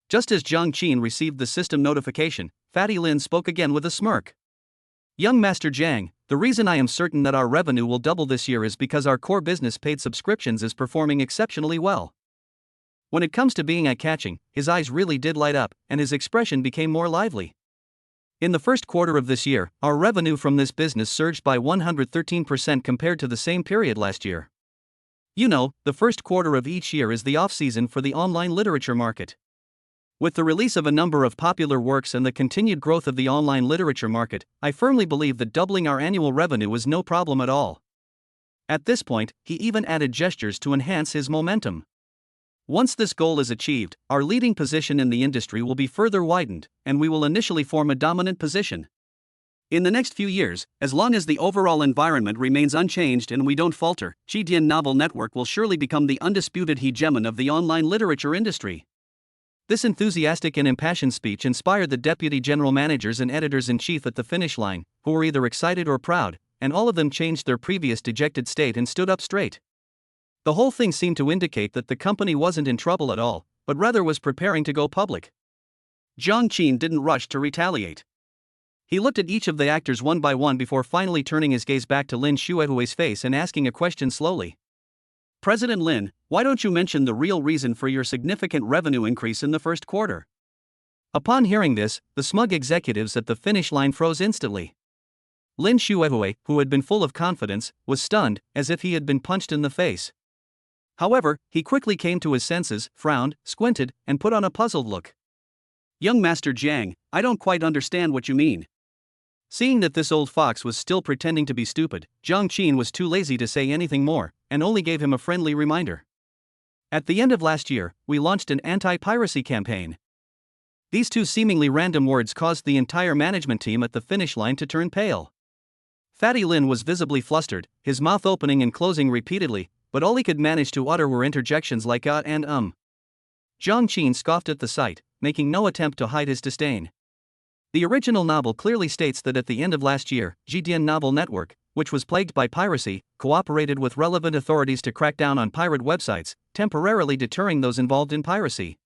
Just as Jiang Qin received the system notification, Fatty Lin spoke again with a smirk. Young Master Jiang, the reason I am certain that our revenue will double this year is because our core business paid subscriptions is performing exceptionally well. When it comes to being eye-catching, his eyes really did light up, and his expression became more lively. In the first quarter of this year, our revenue from this business surged by 113% compared to the same period last year. You know, the first quarter of each year is the off-season for the online literature market. With the release of a number of popular works and the continued growth of the online literature market, I firmly believe that doubling our annual revenue is no problem at all. At this point, he even added gestures to enhance his momentum. Once this goal is achieved, our leading position in the industry will be further widened, and we will initially form a dominant position. In the next few years, as long as the overall environment remains unchanged and we don't falter, Jidian Novel Network will surely become the undisputed hegemon of the online literature industry. This enthusiastic and impassioned speech inspired the deputy general managers and editors-in-chief at the finish line, who were either excited or proud, and all of them changed their previous dejected state and stood up straight. The whole thing seemed to indicate that the company wasn't in trouble at all, but rather was preparing to go public. Jiang Qin didn't rush to retaliate. He looked at each of the actors one by one before finally turning his gaze back to Lin Xuehui's face and asking a question slowly. President Lin, why don't you mention the real reason for your significant revenue increase in the first quarter? Upon hearing this, the smug executives at the finish line froze instantly. Lin Xuehui, who had been full of confidence, was stunned, as if he had been punched in the face. However, he quickly came to his senses, frowned, squinted, and put on a puzzled look. Young Master Jiang, I don't quite understand what you mean. Seeing that this old fox was still pretending to be stupid, Jiang Qin was too lazy to say anything more, and only gave him a friendly reminder. At the end of last year, we launched an anti-piracy campaign. These two seemingly random words caused the entire management team at the finish line to turn pale. Fatty Lin was visibly flustered, his mouth opening and closing repeatedly, but all he could manage to utter were interjections like and Jiang Qin scoffed at the sight, making no attempt to hide his disdain. The original novel clearly states that at the end of last year, Jidian Novel Network, which was plagued by piracy, cooperated with relevant authorities to crack down on pirate websites, temporarily deterring those involved in piracy.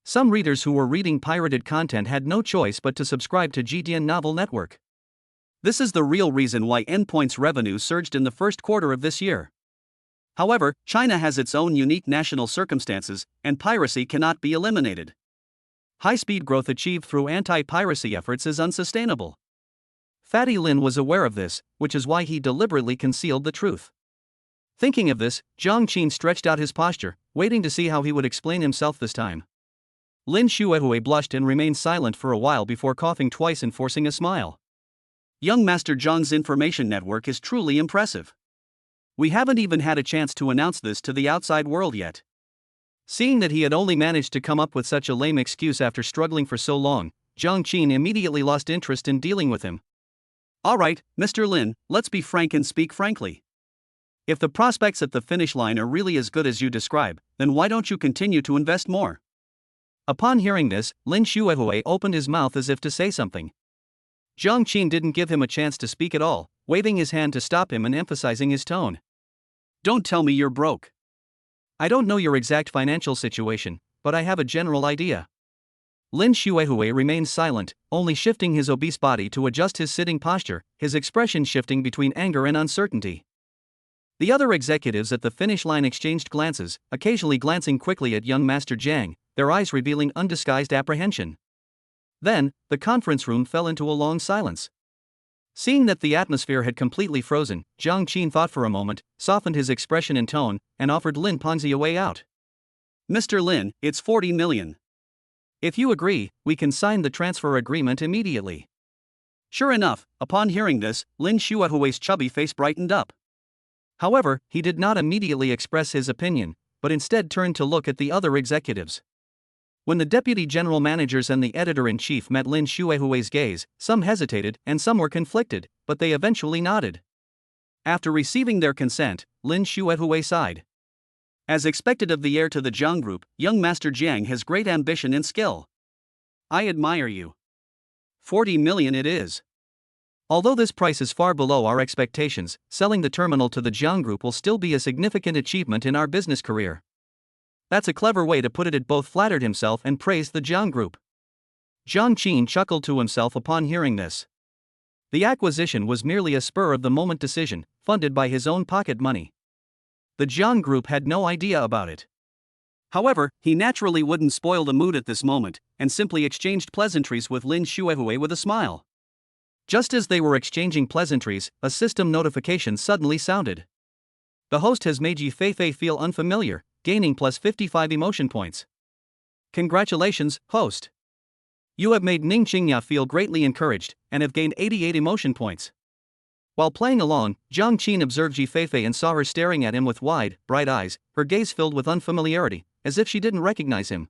Some readers who were reading pirated content had no choice but to subscribe to Jidian Novel Network. This is the real reason why Endpoint's revenue surged in the first quarter of this year. However, China has its own unique national circumstances, and piracy cannot be eliminated. High-speed growth achieved through anti-piracy efforts is unsustainable. Fatty Lin was aware of this, which is why he deliberately concealed the truth. Thinking of this, Jiang Qin stretched out his posture, waiting to see how he would explain himself this time. Lin Xuehui blushed and remained silent for a while before coughing twice and forcing a smile. Young Master Zhang's information network is truly impressive. We haven't even had a chance to announce this to the outside world yet. Seeing that he had only managed to come up with such a lame excuse after struggling for so long, Zhang Qin immediately lost interest in dealing with him. Alright, Mr. Lin, let's be frank and speak frankly. If the prospects at the finish line are really as good as you describe, then why don't you continue to invest more? Upon hearing this, Lin Xuehui opened his mouth as if to say something. Zhang Qin didn't give him a chance to speak at all, waving his hand to stop him and emphasizing his tone. Don't tell me you're broke. I don't know your exact financial situation, but I have a general idea. Lin Xuehui remained silent, only shifting his obese body to adjust his sitting posture, his expression shifting between anger and uncertainty. The other executives at the finish line exchanged glances, occasionally glancing quickly at young Master Zhang, their eyes revealing undisguised apprehension. Then, the conference room fell into a long silence. Seeing that the atmosphere had completely frozen, Zhang Qin thought for a moment, softened his expression and tone, and offered Lin Pengzi a way out. Mr. Lin, it's 40 million. If you agree, we can sign the transfer agreement immediately. Sure enough, upon hearing this, Lin Xuehui's chubby face brightened up. However, he did not immediately express his opinion, but instead turned to look at the other executives. When the deputy general managers and the editor-in-chief met Lin Xuehui's gaze, some hesitated and some were conflicted, but they eventually nodded. After receiving their consent, Lin Xuehui sighed. As expected of the heir to the Zhang Group, young Master Zhang has great ambition and skill. I admire you. 40 million it is. Although this price is far below our expectations, selling the terminal to the Zhang Group will still be a significant achievement in our business career. That's a clever way to put it. It both flattered himself and praised the Zhang Group. Zhang Qin chuckled to himself upon hearing this. The acquisition was merely a spur-of-the-moment decision, funded by his own pocket money. The Zhang Group had no idea about it. However, he naturally wouldn't spoil the mood at this moment, and simply exchanged pleasantries with Lin Xuehui with a smile. Just as they were exchanging pleasantries, a system notification suddenly sounded. The host has made Yi Feifei feel unfamiliar, gaining plus 55 emotion points. Congratulations, host. You have made Ning Qingya feel greatly encouraged, and have gained 88 emotion points. While playing along, Zhang Qin observed Yi Feifei and saw her staring at him with wide, bright eyes, her gaze filled with unfamiliarity, as if she didn't recognize him.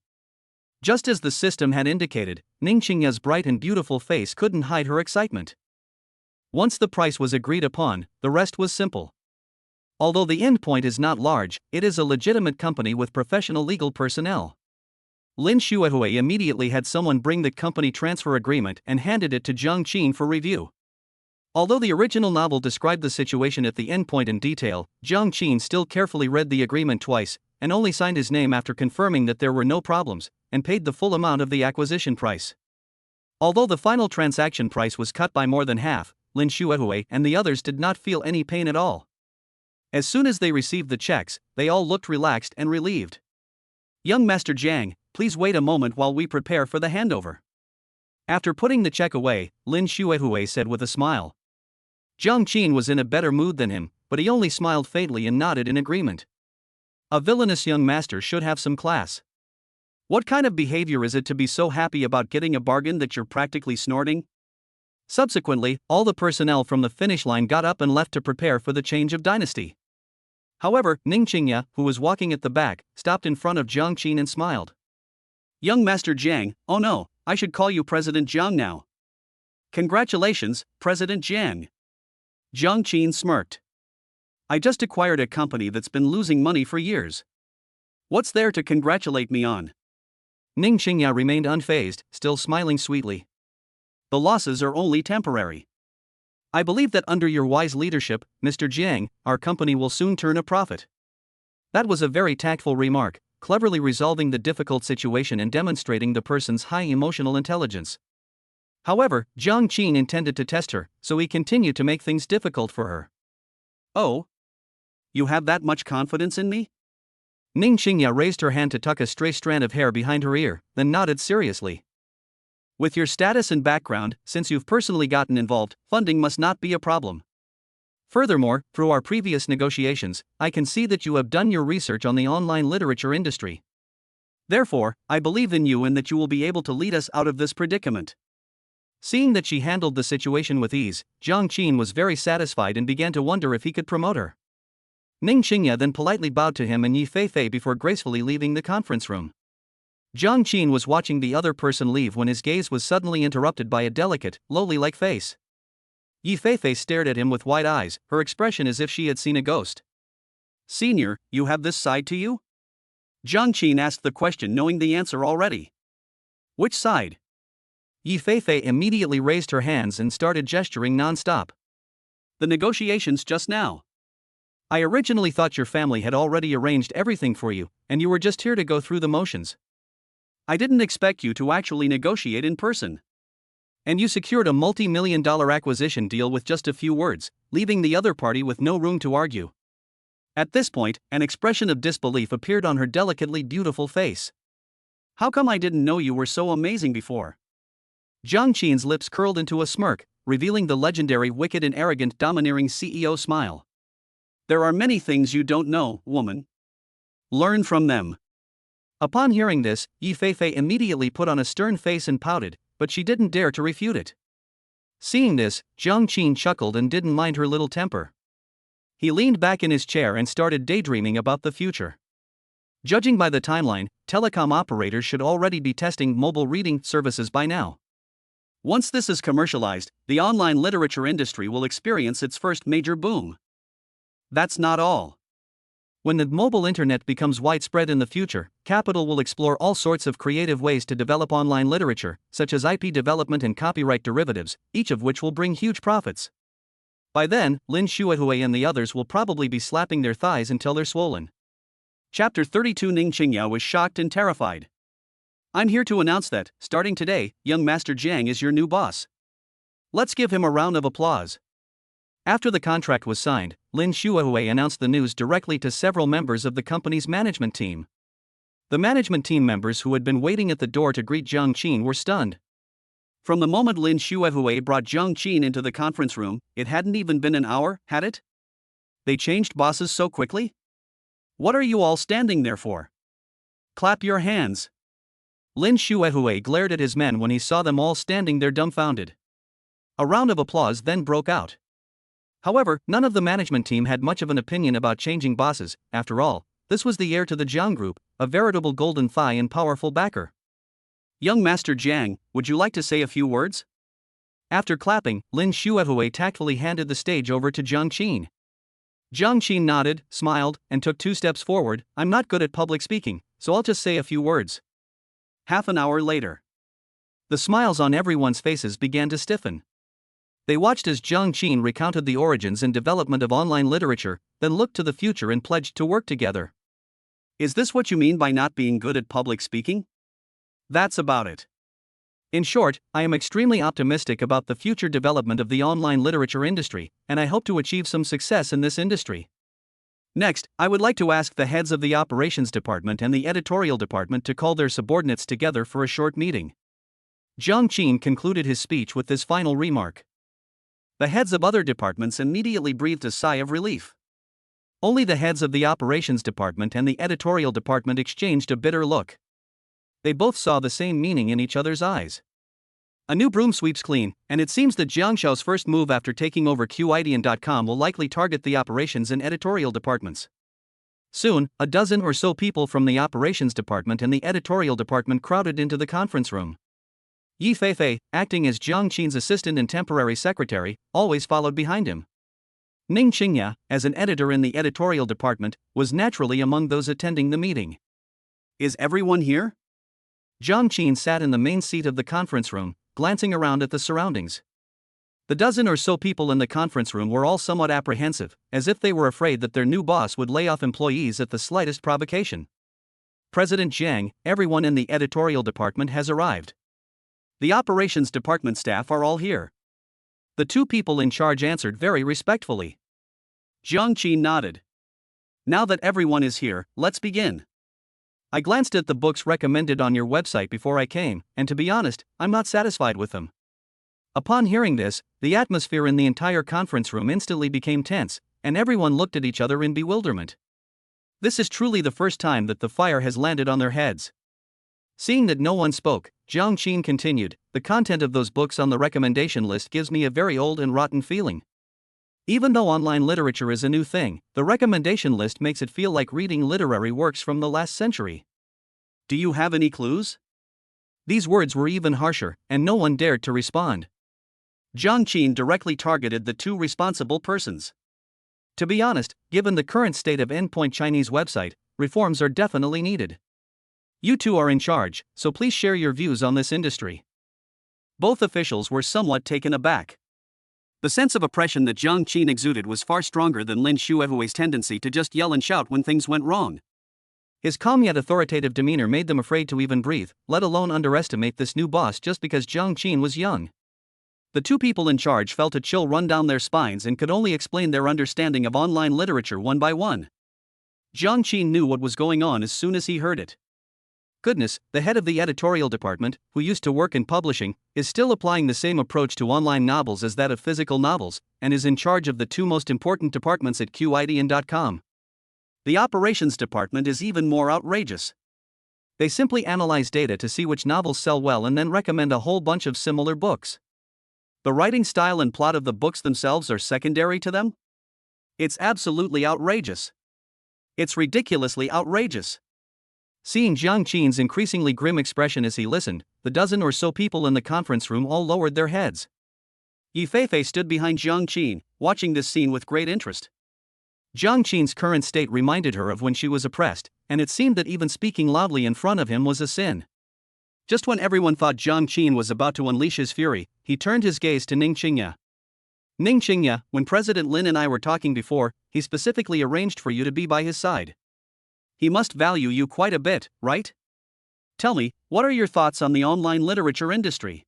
Just as the system had indicated, Ning Qingya's bright and beautiful face couldn't hide her excitement. Once the price was agreed upon, the rest was simple. Although the endpoint is not large, it is a legitimate company with professional legal personnel. Lin Xuehui immediately had someone bring the company transfer agreement and handed it to Zhang Qin for review. Although the original novel described the situation at the endpoint in detail, Zhang Qin still carefully read the agreement twice, and only signed his name after confirming that there were no problems, and paid the full amount of the acquisition price. Although the final transaction price was cut by more than half, Lin Xuehui and the others did not feel any pain at all. As soon as they received the checks, they all looked relaxed and relieved. Young Master Zhang, please wait a moment while we prepare for the handover. After putting the check away, Lin Xuehui said with a smile. Zhang Qin was in a better mood than him, but he only smiled faintly and nodded in agreement. A villainous young master should have some class. What kind of behavior is it to be so happy about getting a bargain that you're practically snorting? Subsequently, all the personnel from the finish line got up and left to prepare for the change of dynasty. However, Ning Qingya, who was walking at the back, stopped in front of Zhang Qin and smiled. Young Master Zhang, oh no, I should call you President Zhang now. Congratulations, President Zhang. Zhang Qin smirked. I just acquired a company that's been losing money for years. What's there to congratulate me on? Ning Qingya remained unfazed, still smiling sweetly. The losses are only temporary. I believe that under your wise leadership, Mr. Jiang, our company will soon turn a profit. That was a very tactful remark, cleverly resolving the difficult situation and demonstrating the person's high emotional intelligence. However, Zhang Qin intended to test her, so he continued to make things difficult for her. Oh? You have that much confidence in me? Ning Qingya raised her hand to tuck a stray strand of hair behind her ear, then nodded seriously. With your status and background, since you've personally gotten involved, funding must not be a problem. Furthermore, through our previous negotiations, I can see that you have done your research on the online literature industry. Therefore, I believe in you and that you will be able to lead us out of this predicament. Seeing that she handled the situation with ease, Jiang Qin was very satisfied and began to wonder if he could promote her. Ning Qingya then politely bowed to him and Yi Feifei before gracefully leaving the conference room. Jiang Qin was watching the other person leave when his gaze was suddenly interrupted by a delicate, lowly-like face. Yi Feifei stared at him with wide eyes, her expression as if she had seen a ghost. "Senior, you have this side to you?" Jiang Qin asked the question knowing the answer already. "Which side?" Yi Feifei immediately raised her hands and started gesturing non-stop. "The negotiations just now. I originally thought your family had already arranged everything for you, and you were just here to go through the motions. I didn't expect you to actually negotiate in person. And you secured a multi-million-dollar acquisition deal with just a few words, leaving the other party with no room to argue." At this point, an expression of disbelief appeared on her delicately beautiful face. "How come I didn't know you were so amazing before?" Jiang Qin's lips curled into a smirk, revealing the legendary wicked and arrogant domineering CEO smile. "There are many things you don't know, woman. Learn from them." Upon hearing this, Yi Feifei immediately put on a stern face and pouted, but she didn't dare to refute it. Seeing this, Jiang Qin chuckled and didn't mind her little temper. He leaned back in his chair and started daydreaming about the future. Judging by the timeline, telecom operators should already be testing mobile reading services by now. Once this is commercialized, the online literature industry will experience its first major boom. That's not all. When the mobile internet becomes widespread in the future, capital will explore all sorts of creative ways to develop online literature, such as IP development and copyright derivatives, each of which will bring huge profits. By then, Lin Xuehui and the others will probably be slapping their thighs until they're swollen. Chapter 32. Ning Qingya was shocked and terrified. "I'm here to announce that, starting today, young Master Jiang is your new boss. Let's give him a round of applause." After the contract was signed, Lin Xuehui announced the news directly to several members of the company's management team. The management team members who had been waiting at the door to greet Jiang Qin were stunned. From the moment Lin Xuehui brought Jiang Qin into the conference room, it hadn't even been an hour, had it? They changed bosses so quickly? What are you all standing there for? Clap your hands. Lin Xuehui glared at his men when he saw them all standing there dumbfounded. A round of applause then broke out. However, none of the management team had much of an opinion about changing bosses. After all, this was the heir to the Jiang Group, a veritable golden thigh and powerful backer. "Young Master Jiang, would you like to say a few words?" After clapping, Lin Xuehui tactfully handed the stage over to Jiang Qin. Jiang Qin nodded, smiled, and took 2 steps forward. "I'm not good at public speaking, so I'll just say a few words." Half an hour later, the smiles on everyone's faces began to stiffen. They watched as Jiang Qin recounted the origins and development of online literature, then looked to the future and pledged to work together. "Is this what you mean by not being good at public speaking?" "That's about it. In short, I am extremely optimistic about the future development of the online literature industry, and I hope to achieve some success in this industry. Next, I would like to ask the heads of the operations department and the editorial department to call their subordinates together for a short meeting." Jiang Qin concluded his speech with this final remark. The heads of other departments immediately breathed a sigh of relief. Only the heads of the operations department and the editorial department exchanged a bitter look. They both saw the same meaning in each other's eyes. A new broom sweeps clean, and it seems that Jiang Shao's first move after taking over QIDN.com will likely target the operations and editorial departments. Soon, a dozen or so people from the operations department and the editorial department crowded into the conference room. Yi Feifei, acting as Jiang Qin's assistant and temporary secretary, always followed behind him. Ning Qingya, as an editor in the editorial department, was naturally among those attending the meeting. "Is everyone here?" Jiang Qin sat in the main seat of the conference room, glancing around at the surroundings. The dozen or so people in the conference room were all somewhat apprehensive, as if they were afraid that their new boss would lay off employees at the slightest provocation. "President Jiang, everyone in the editorial department has arrived. The operations department staff are all here." The 2 people in charge answered very respectfully. Jiang Qin nodded. "Now that everyone is here, let's begin. I glanced at the books recommended on your website before I came, and to be honest, I'm not satisfied with them." Upon hearing this, the atmosphere in the entire conference room instantly became tense, and everyone looked at each other in bewilderment. This is truly the first time that the fire has landed on their heads. Seeing that no one spoke, Jiang Qin continued, the content of those books on the recommendation list gives me a very old and rotten feeling. Even though online literature is a new thing, the recommendation list makes it feel like reading literary works from the last century. Do you have any clues? These words were even harsher, and no one dared to respond. Jiang Qin directly targeted the two responsible persons. To be honest, given the current state of endpoint Chinese website, reforms are definitely needed. You two are in charge, so please share your views on this industry. Both officials were somewhat taken aback. The sense of oppression that Jiang Qin exuded was far stronger than Lin Shuehui's tendency to just yell and shout when things went wrong. His calm yet authoritative demeanor made them afraid to even breathe, let alone underestimate this new boss just because Jiang Qin was young. The two people in charge felt a chill run down their spines and could only explain their understanding of online literature one by one. Jiang Qin knew what was going on as soon as he heard it. Goodness, the head of the editorial department, who used to work in publishing, is still applying the same approach to online novels as that of physical novels, and is in charge of the two most important departments at QIDN.com. The operations department is even more outrageous. They simply analyze data to see which novels sell well and then recommend a whole bunch of similar books. The writing style and plot of the books themselves are secondary to them? It's absolutely outrageous. It's ridiculously outrageous. Seeing Jiang Qin's increasingly grim expression as he listened, the dozen or so people in the conference room all lowered their heads. Yi Feifei stood behind Jiang Qin, watching this scene with great interest. Jiang Qin's current state reminded her of when she was oppressed, and it seemed that even speaking loudly in front of him was a sin. Just when everyone thought Jiang Qin was about to unleash his fury, he turned his gaze to Ning Qingya. Ning Qingya, when President Lin and I were talking before, he specifically arranged for you to be by his side. He must value you quite a bit, right? Tell me, what are your thoughts on the online literature industry?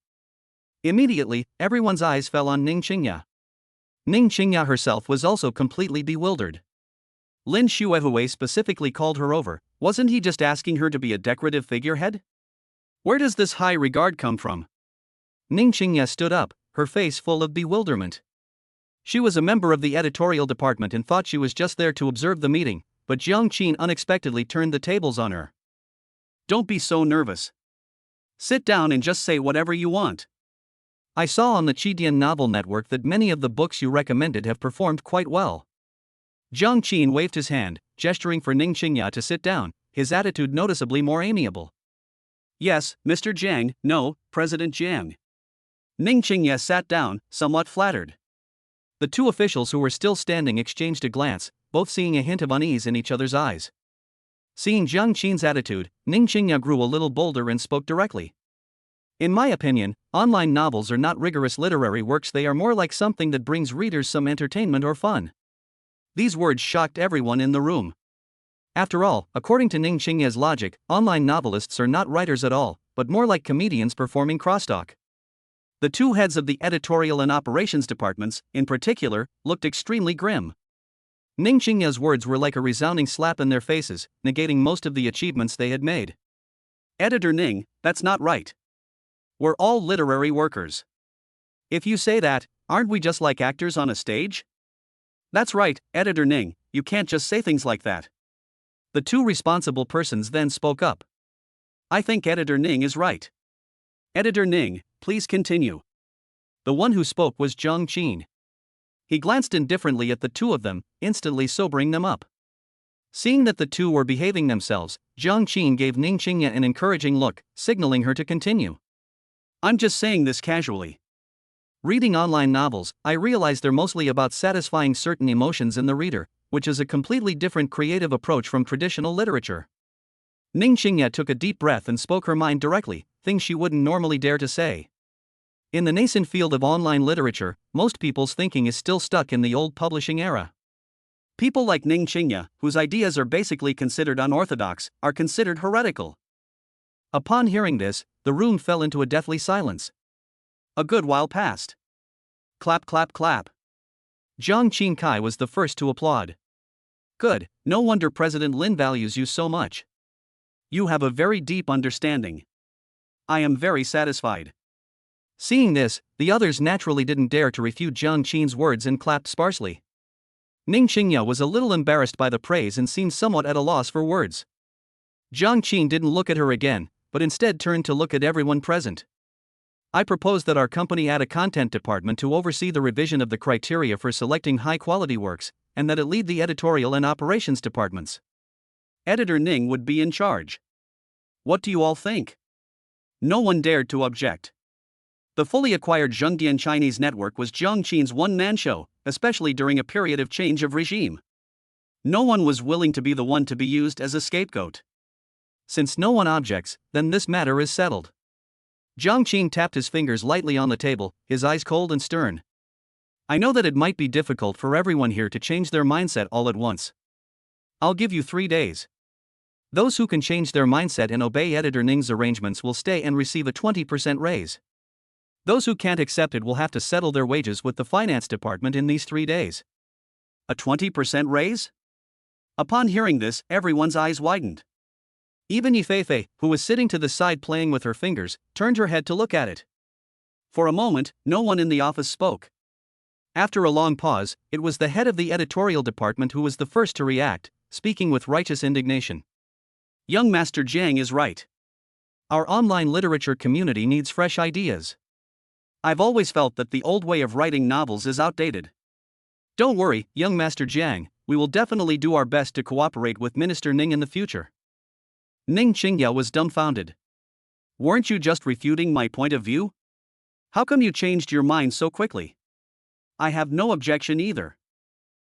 Immediately, everyone's eyes fell on Ning Qingya. Ning Qingya herself was also completely bewildered. Lin Shuehui specifically called her over. Wasn't he just asking her to be a decorative figurehead? Where does this high regard come from? Ning Qingya stood up, her face full of bewilderment. She was a member of the editorial department and thought she was just there to observe the meeting, but Jiang Qin unexpectedly turned the tables on her. Don't be so nervous. Sit down and just say whatever you want. I saw on the Qidian Novel Network that many of the books you recommended have performed quite well. Jiang Qin waved his hand, gesturing for Ning Qingya to sit down, his attitude noticeably more amiable. Yes, Mr. Jiang, no, President Jiang. Ning Qingya sat down, somewhat flattered. The two officials who were still standing exchanged a glance, both seeing a hint of unease in each other's eyes. Seeing Jiang Qin's attitude, Ning Qingya grew a little bolder and spoke directly. In my opinion, online novels are not rigorous literary works, they are more like something that brings readers some entertainment or fun. These words shocked everyone in the room. After all, according to Ning Qingya's logic, online novelists are not writers at all, but more like comedians performing crosstalk. The two heads of the editorial and operations departments, in particular, looked extremely grim. Ning Qingya's words were like a resounding slap in their faces, negating most of the achievements they had made. Editor Ning, that's not right. We're all literary workers. If you say that, aren't we just like actors on a stage? That's right, Editor Ning, you can't just say things like that. The two responsible persons then spoke up. I think Editor Ning is right. Editor Ning, please continue. The one who spoke was Jiang Qin. He glanced indifferently at the two of them, instantly sobering them up. Seeing that the two were behaving themselves, Jiang Qin gave Ning Qingya an encouraging look, signaling her to continue. I'm just saying this casually. Reading online novels, I realize they're mostly about satisfying certain emotions in the reader, which is a completely different creative approach from traditional literature. Ning Qingya took a deep breath and spoke her mind directly, things she wouldn't normally dare to say. In the nascent field of online literature, most people's thinking is still stuck in the old publishing era. People like Ning Qingya, whose ideas are basically considered unorthodox, are considered heretical. Upon hearing this, the room fell into a deathly silence. A good while passed. Clap, clap, clap. Jiang Qinkai was the first to applaud. Good, no wonder President Lin values you so much. You have a very deep understanding. I am very satisfied. Seeing this, the others naturally didn't dare to refute Jiang Qin's words and clapped sparsely. Ning Qingya was a little embarrassed by the praise and seemed somewhat at a loss for words. Jiang Qin didn't look at her again, but instead turned to look at everyone present. I propose that our company add a content department to oversee the revision of the criteria for selecting high-quality works, and that it lead the editorial and operations departments. Editor Ning would be in charge. What do you all think? No one dared to object. The fully acquired Zhengdian Chinese network was Jiang Qin's one-man show, especially during a period of change of regime. No one was willing to be the one to be used as a scapegoat. Since no one objects, then this matter is settled. Jiang Qin tapped his fingers lightly on the table, his eyes cold and stern. I know that it might be difficult for everyone here to change their mindset all at once. I'll give you 3 days. Those who can change their mindset and obey Editor Ning's arrangements will stay and receive a 20% raise. Those who can't accept it will have to settle their wages with the finance department in these 3 days. A 20% raise? Upon hearing this, everyone's eyes widened. Even Yifei, who was sitting to the side playing with her fingers, turned her head to look at it. For a moment, no one in the office spoke. After a long pause, it was the head of the editorial department who was the first to react, speaking with righteous indignation. Young Master Jiang is right. Our online literature community needs fresh ideas. I've always felt that the old way of writing novels is outdated. Don't worry, young Master Jiang, we will definitely do our best to cooperate with Minister Ning in the future. Ning Qingya was dumbfounded. Weren't you just refuting my point of view? How come you changed your mind so quickly? I have no objection either.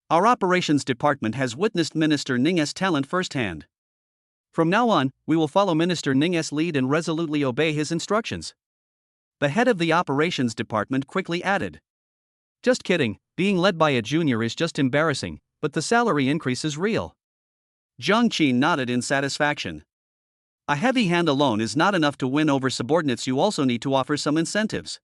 Our operations department has witnessed Minister Ning's talent firsthand. From now on, we will follow Minister Ning's lead and resolutely obey his instructions. The head of the operations department quickly added. Just kidding, being led by a junior is just embarrassing, but the salary increase is real. Jiang Qin nodded in satisfaction. A heavy hand alone is not enough to win over subordinates, you also need to offer some incentives.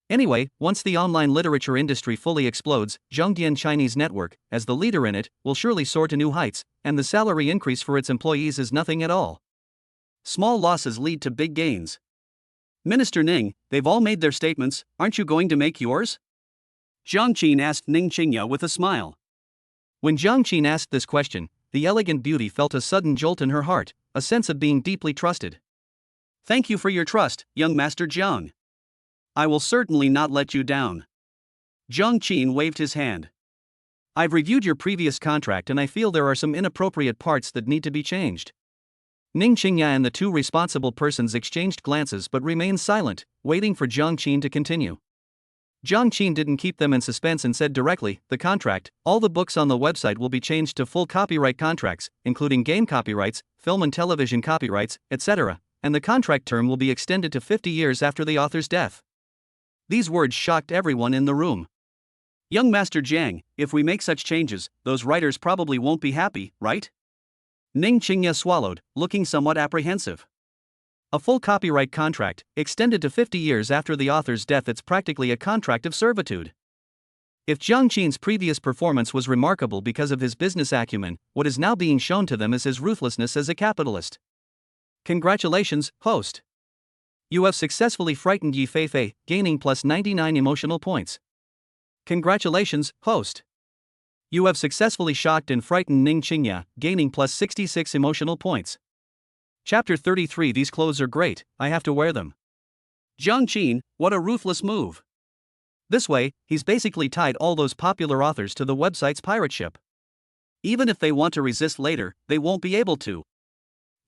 Anyway, once the online literature industry fully explodes, Zhengdian Chinese network, as the leader in it, will surely soar to new heights, and the salary increase for its employees is nothing at all. Small losses lead to big gains. Minister Ning, they've all made their statements, aren't you going to make yours? Jiang Qin asked Ning Qingya with a smile. When Jiang Qin asked this question, the elegant beauty felt a sudden jolt in her heart, a sense of being deeply trusted. Thank you for your trust, young Master Jiang. I will certainly not let you down. Jiang Qin waved his hand. I've reviewed your previous contract and I feel there are some inappropriate parts that need to be changed. Ning Qingya and the two responsible persons exchanged glances but remained silent, waiting for Jiang Qin to continue. Jiang Qin didn't keep them in suspense and said directly, the contract, all the books on the website will be changed to full copyright contracts, including game copyrights, film and television copyrights, etc., and the contract term will be extended to 50 years after the author's death. These words shocked everyone in the room. Young Master Jiang, if we make such changes, those writers probably won't be happy, right? Ning Qingya swallowed, looking somewhat apprehensive. A full copyright contract, extended to 50 years after the author's death, it's practically a contract of servitude. If Jiang Qin's previous performance was remarkable because of his business acumen, what is now being shown to them is his ruthlessness as a capitalist. Congratulations, host. You have successfully frightened Yifei, gaining plus 99 emotional points. Congratulations, host. You have successfully shocked and frightened Ning Qingya, gaining plus 66 emotional points. Chapter 33. These clothes are great, I have to wear them. Jiang Qin, what a ruthless move. This way, he's basically tied all those popular authors to the website's pirate ship. Even if they want to resist later, they won't be able to.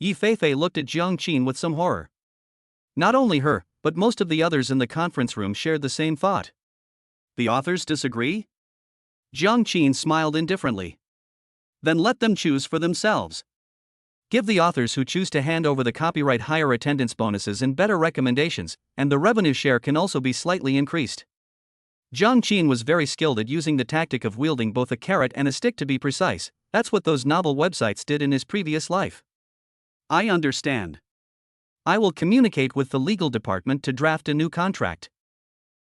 Yifei looked at Jiang Qin with some horror. Not only her, but most of the others in the conference room shared the same thought. The authors disagree? Jiang Qin smiled indifferently. Then let them choose for themselves. Give the authors who choose to hand over the copyright higher attendance bonuses and better recommendations, and the revenue share can also be slightly increased. Jiang Qin was very skilled at using the tactic of wielding both a carrot and a stick, to be precise. That's what those novel websites did in his previous life. I understand. I will communicate with the legal department to draft a new contract.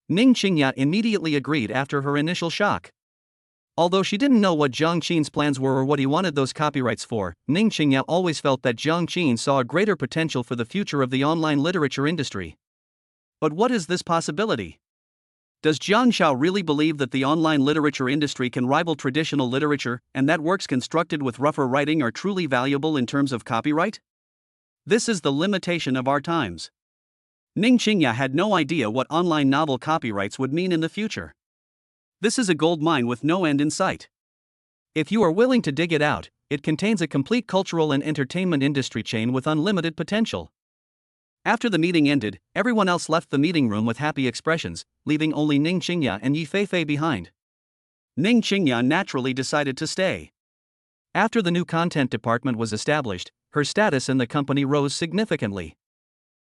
Ning Qingya immediately agreed after her initial shock. Although she didn't know what Jiang Qin's plans were or what he wanted those copyrights for, Ning Qingya always felt that Jiang Qin saw a greater potential for the future of the online literature industry. But what is this possibility? Does Jiang Shao really believe that the online literature industry can rival traditional literature, and that works constructed with rougher writing are truly valuable in terms of copyright? This is the limitation of our times. Ning Qingya had no idea what online novel copyrights would mean in the future. This is a gold mine with no end in sight. If you are willing to dig it out, it contains a complete cultural and entertainment industry chain with unlimited potential. After the meeting ended, everyone else left the meeting room with happy expressions, leaving only Ning Qingya and Yi Feifei behind. Ning Qingya naturally decided to stay. After the new content department was established, her status in the company rose significantly.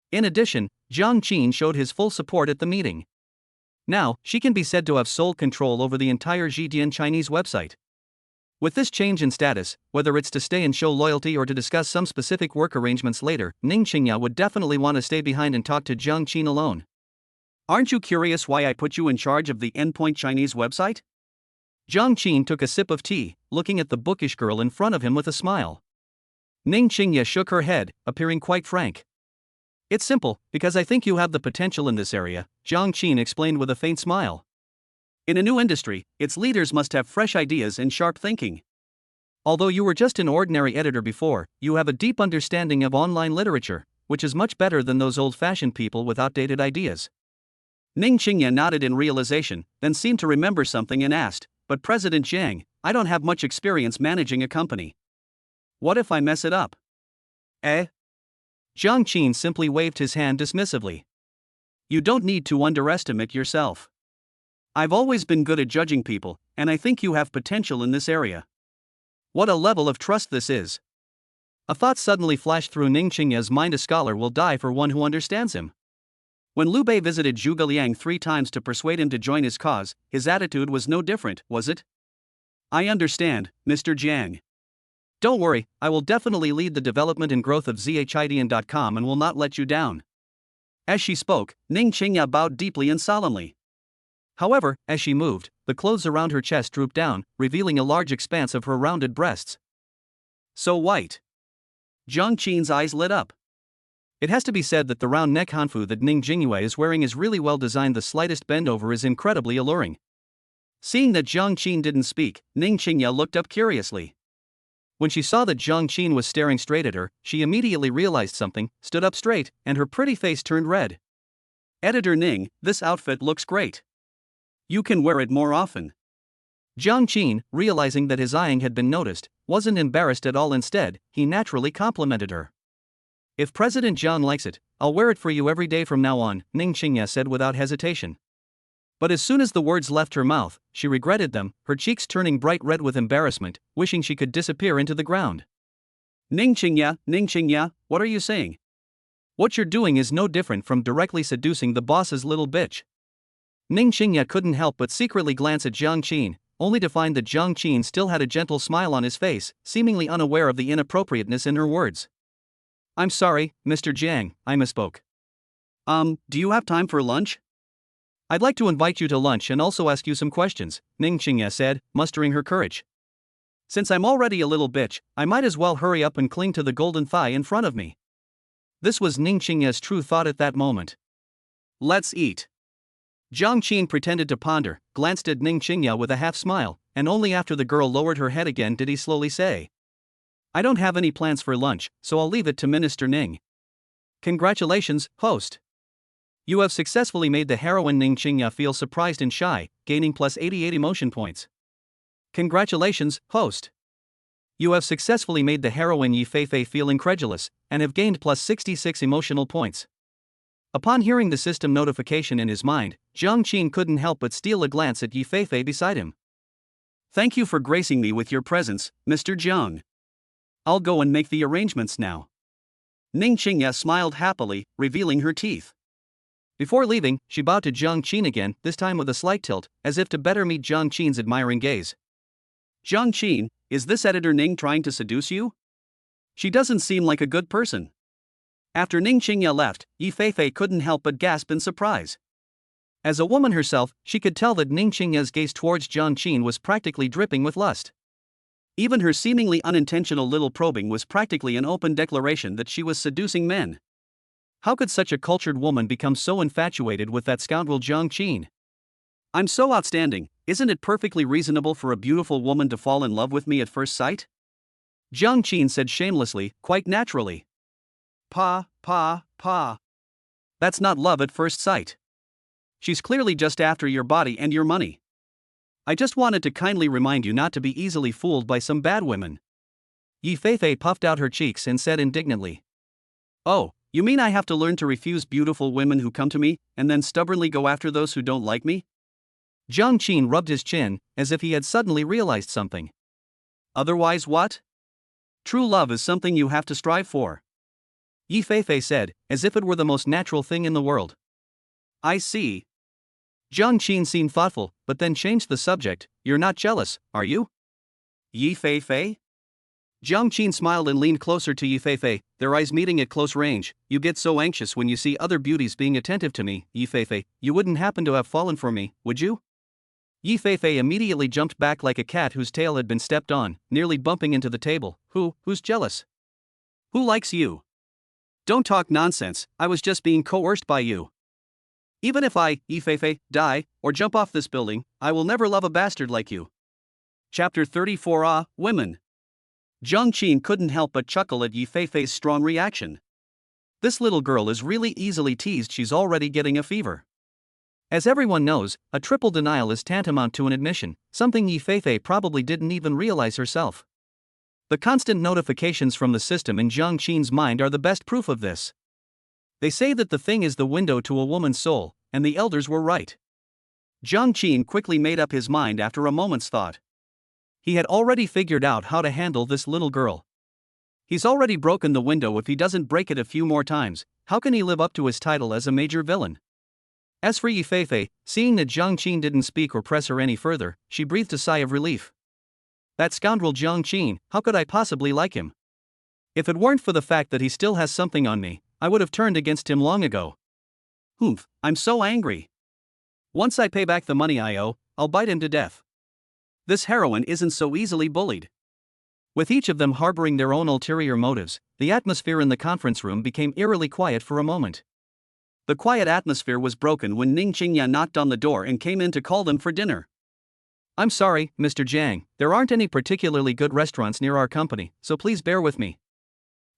In addition, Jiang Qin showed his full support at the meeting. Now, she can be said to have sole control over the entire Zhidian Chinese website. With this change in status, whether it's to stay and show loyalty or to discuss some specific work arrangements later, Ning Qingya would definitely want to stay behind and talk to Jiang Qin alone. Aren't you curious why I put you in charge of the Endpoint Chinese website? Jiang Qin took a sip of tea, looking at the bookish girl in front of him with a smile. Ning Qingya shook her head, appearing quite frank. It's simple, because I think you have the potential in this area, Jiang Qin explained with a faint smile. In a new industry, its leaders must have fresh ideas and sharp thinking. Although you were just an ordinary editor before, you have a deep understanding of online literature, which is much better than those old-fashioned people with outdated ideas. Ning Qingya nodded in realization, then seemed to remember something and asked, "But President Jiang, I don't have much experience managing a company. What if I mess it up?" Eh? Jiang Qin simply waved his hand dismissively. You don't need to underestimate yourself. I've always been good at judging people, and I think you have potential in this area. What a level of trust this is. A thought suddenly flashed through Ning Qingya's mind: a scholar will die for one who understands him. When Liu Bei visited Zhuge Liang 3 times to persuade him to join his cause, his attitude was no different, was it? I understand, Mr. Jiang. Don't worry, I will definitely lead the development and growth of zhidian.com and will not let you down. As she spoke, Ning Qingya bowed deeply and solemnly. However, as she moved, the clothes around her chest drooped down, revealing a large expanse of her rounded breasts. So white. Jiang Qin's eyes lit up. It has to be said that the round neck hanfu that Ning Qingya is wearing is really well designed. The slightest bend over is incredibly alluring. Seeing that Jiang Qin didn't speak, Ning Qingya looked up curiously. When she saw that Jiang Qin was staring straight at her, she immediately realized something, stood up straight, and her pretty face turned red. Editor Ning, this outfit looks great. You can wear it more often. Jiang Qin, realizing that his eyeing had been noticed, wasn't embarrassed at all. Instead, he naturally complimented her. If President Jiang likes it, I'll wear it for you every day from now on, Ning Qingya said without hesitation. But as soon as the words left her mouth, she regretted them, her cheeks turning bright red with embarrassment, wishing she could disappear into the ground. Ning Qingya, what are you saying? What you're doing is no different from directly seducing the boss's little bitch. Ning Qingya couldn't help but secretly glance at Jiang Qin, only to find that Jiang Qin still had a gentle smile on his face, seemingly unaware of the inappropriateness in her words. I'm sorry, Mr. Jiang, I misspoke. Do you have time for lunch? I'd like to invite you to lunch and also ask you some questions, Ning Qingya said, mustering her courage. Since I'm already a little bitch, I might as well hurry up and cling to the golden thigh in front of me. This was Ning Qingya's true thought at that moment. Let's eat. Jiang Qin pretended to ponder, glanced at Ning Qingya with a half smile, and only after the girl lowered her head again did he slowly say, I don't have any plans for lunch, so I'll leave it to Minister Ning. Congratulations, host. You have successfully made the heroine Ning Qingya feel surprised and shy, gaining plus 88 emotion points. Congratulations, host. You have successfully made the heroine Yi Feifei feel incredulous, and have gained plus 66 emotional points. Upon hearing the system notification in his mind, Jiang Qin couldn't help but steal a glance at Yi Feifei beside him. Thank you for gracing me with your presence, Mr. Jiang. I'll go and make the arrangements now. Ning Qingya smiled happily, revealing her teeth. Before leaving, she bowed to Jiang Qin again, this time with a slight tilt, as if to better meet Jiang Qin's admiring gaze. Jiang Qin, is this editor Ning trying to seduce you? She doesn't seem like a good person. After Ning Qingya left, Yi Feifei couldn't help but gasp in surprise. As a woman herself, she could tell that Ning Qingya's gaze towards Jiang Qin was practically dripping with lust. Even her seemingly unintentional little probing was practically an open declaration that she was seducing men. How could such a cultured woman become so infatuated with that scoundrel Jiang Qin? I'm so outstanding, isn't it perfectly reasonable for a beautiful woman to fall in love with me at first sight? Jiang Qin said shamelessly, quite naturally. Pa. That's not love at first sight. She's clearly just after your body and your money. I just wanted to kindly remind you not to be easily fooled by some bad women. Yi Feifei puffed out her cheeks and said indignantly. Oh, you mean I have to learn to refuse beautiful women who come to me, and then stubbornly go after those who don't like me? Jiang Qin rubbed his chin, as if he had suddenly realized something. Otherwise what? True love is something you have to strive for. Yi Feifei said, as if it were the most natural thing in the world. I see. Jiang Qin seemed thoughtful, but then changed the subject. You're not jealous, are you? Yi Feifei? Jiang Qin smiled and leaned closer to Yi Feifei, their eyes meeting at close range. You get so anxious when you see other beauties being attentive to me, Yi Feifei. You wouldn't happen to have fallen for me, would you? Yi Feifei immediately jumped back like a cat whose tail had been stepped on, nearly bumping into the table. Who's jealous? Who likes you? Don't talk nonsense, I was just being coerced by you. Even if I, Yi Feifei, die, or jump off this building, I will never love a bastard like you. Chapter 34 Women. Jiang Qin couldn't help but chuckle at Yi Feifei's strong reaction. This little girl is really easily teased, she's already getting a fever. As everyone knows, a triple denial is tantamount to an admission, something Yi Feifei probably didn't even realize herself. The constant notifications from the system in Jiang Qin's mind are the best proof of this. They say that the thing is the window to a woman's soul, and the elders were right. Jiang Qin quickly made up his mind after a moment's thought. He had already figured out how to handle this little girl. He's already broken the window. If he doesn't break it a few more times, how can he live up to his title as a major villain? As for Yi Feifei, seeing that Jiang Qin didn't speak or press her any further, she breathed a sigh of relief. That scoundrel Jiang Qin, how could I possibly like him? If it weren't for the fact that he still has something on me, I would have turned against him long ago. Humph, I'm so angry. Once I pay back the money I owe, I'll bite him to death. This heroine isn't so easily bullied. With each of them harboring their own ulterior motives, the atmosphere in the conference room became eerily quiet for a moment. The quiet atmosphere was broken when Ning Qingya knocked on the door and came in to call them for dinner. I'm sorry, Mr. Jiang, there aren't any particularly good restaurants near our company, so please bear with me.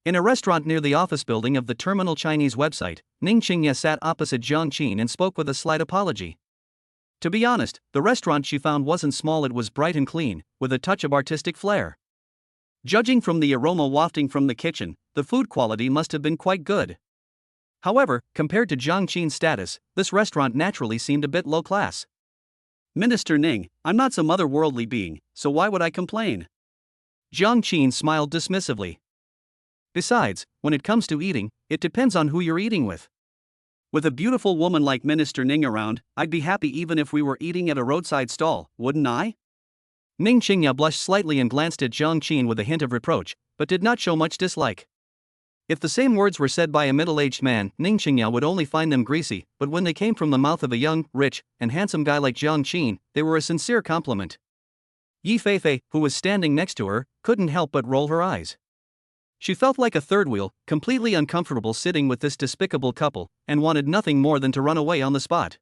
In a restaurant near the office building of the Terminal Chinese website, Ning Qingya sat opposite Jiang Qin and spoke with a slight apology. To be honest, the restaurant she found wasn't small, it was bright and clean, with a touch of artistic flair. Judging from the aroma wafting from the kitchen, the food quality must have been quite good. However, compared to Jiang Qin's status, this restaurant naturally seemed a bit low class. Minister Ning, I'm not some otherworldly being, so why would I complain? Jiang Qin smiled dismissively. Besides, when it comes to eating, it depends on who you're eating with. With a beautiful woman like Minister Ning around, I'd be happy even if we were eating at a roadside stall, wouldn't I? Ning Qingya blushed slightly and glanced at Jiang Qin with a hint of reproach, but did not show much dislike. If the same words were said by a middle-aged man, Ning Qingya would only find them greasy, but when they came from the mouth of a young, rich, and handsome guy like Jiang Qin, they were a sincere compliment. Yi Feifei, who was standing next to her, couldn't help but roll her eyes. She felt like a third wheel, completely uncomfortable sitting with this despicable couple, and wanted nothing more than to run away on the spot.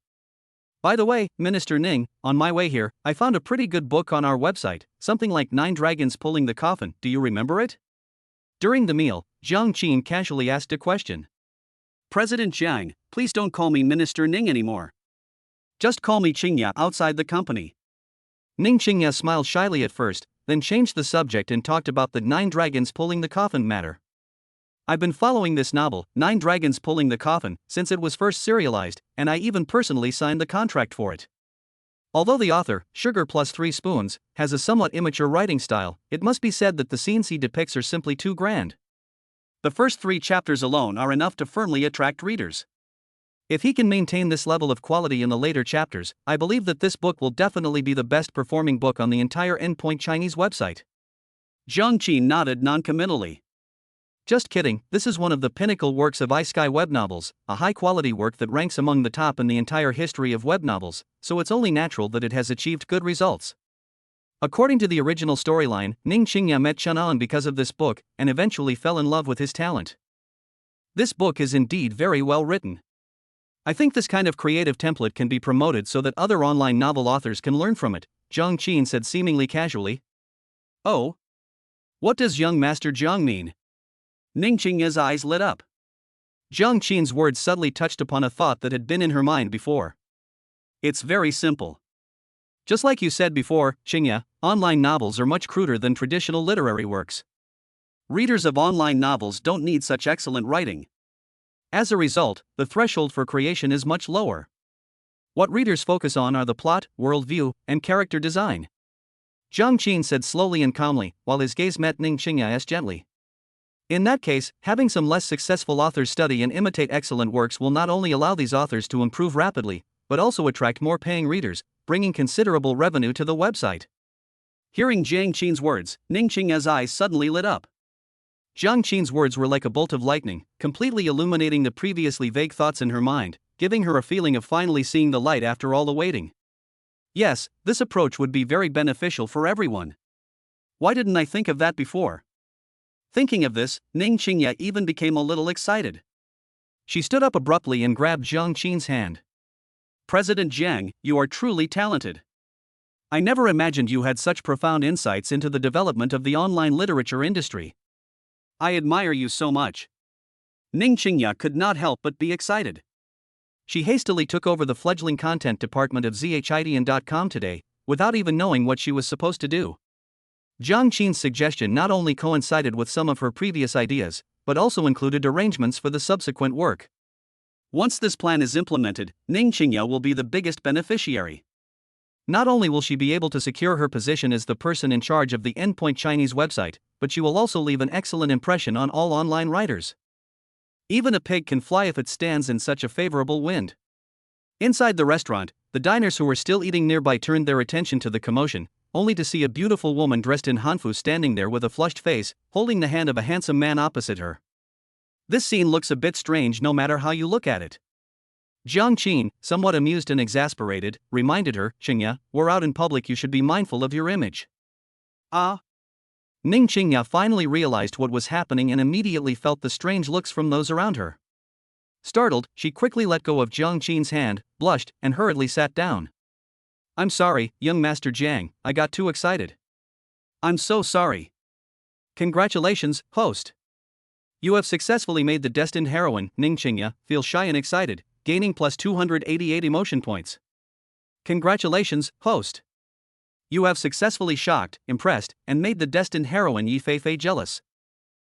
By the way, Minister Ning, on my way here, I found a pretty good book on our website, something like 9 Dragons Pulling the Coffin, do you remember it? During the meal, Jiang Qin casually asked a question. President Jiang, please don't call me Minister Ning anymore. Just call me Qingya outside the company. Ning Qingya smiled shyly at first, then changed the subject and talked about the 9 Dragons Pulling the Coffin matter. I've been following this novel, 9 Dragons Pulling the Coffin, since it was first serialized, and I even personally signed the contract for it. Although the author, Sugar Plus 3 Spoons, has a somewhat immature writing style, it must be said that the scenes he depicts are simply too grand. The first 3 chapters alone are enough to firmly attract readers. If he can maintain this level of quality in the later chapters, I believe that this book will definitely be the best performing book on the entire Endpoint Chinese website. Jiang Qin nodded noncommittally. Just kidding, this is one of the pinnacle works of iSky web novels, a high-quality work that ranks among the top in the entire history of web novels, so it's only natural that it has achieved good results. According to the original storyline, Ning Qingya met Chen An because of this book, and eventually fell in love with his talent. This book is indeed very well written. I think this kind of creative template can be promoted so that other online novel authors can learn from it, Jiang Qin said seemingly casually. Oh? What does young Master Jiang mean? Ning Qingya's eyes lit up. Jiang Qin's words subtly touched upon a thought that had been in her mind before. It's very simple. Just like you said before, Qingya, online novels are much cruder than traditional literary works. Readers of online novels don't need such excellent writing. As a result, the threshold for creation is much lower. What readers focus on are the plot, worldview, and character design. Jiang Qin said slowly and calmly, while his gaze met Ning Qingya's gently. In that case, having some less successful authors study and imitate excellent works will not only allow these authors to improve rapidly, but also attract more paying readers, bringing considerable revenue to the website. Hearing Jiang Qin's words, Ning Qingya's eyes suddenly lit up. Jiang Qin's words were like a bolt of lightning, completely illuminating the previously vague thoughts in her mind, giving her a feeling of finally seeing the light after all the waiting. Yes, this approach would be very beneficial for everyone. Why didn't I think of that before? Thinking of this, Ning Qingya even became a little excited. She stood up abruptly and grabbed Jiang Qin's hand. President Jiang, you are truly talented. I never imagined you had such profound insights into the development of the online literature industry. I admire you so much. Ning Qingya could not help but be excited. She hastily took over the fledgling content department of zhidn.com today, without even knowing what she was supposed to do. Jiang Qin's suggestion not only coincided with some of her previous ideas, but also included arrangements for the subsequent work. Once this plan is implemented, Ning Qingya will be the biggest beneficiary. Not only will she be able to secure her position as the person in charge of the Endpoint Chinese website, but she will also leave an excellent impression on all online writers. Even a pig can fly if it stands in such a favorable wind. Inside the restaurant, the diners who were still eating nearby turned their attention to the commotion, only to see a beautiful woman dressed in hanfu standing there with a flushed face, holding the hand of a handsome man opposite her. This scene looks a bit strange no matter how you look at it. Jiang Qin, somewhat amused and exasperated, reminded her, Qingya, we're out in public, you should be mindful of your image. Ah. Ning Qingya finally realized what was happening and immediately felt the strange looks from those around her. Startled, she quickly let go of Jiang Qin's hand, blushed, and hurriedly sat down. I'm sorry, young Master Jiang, I got too excited. I'm so sorry. Congratulations, host. You have successfully made the destined heroine, Ning Qingya, feel shy and excited, gaining plus 288 emotion points. Congratulations, host. You have successfully shocked, impressed, and made the destined heroine Yi Feifei jealous.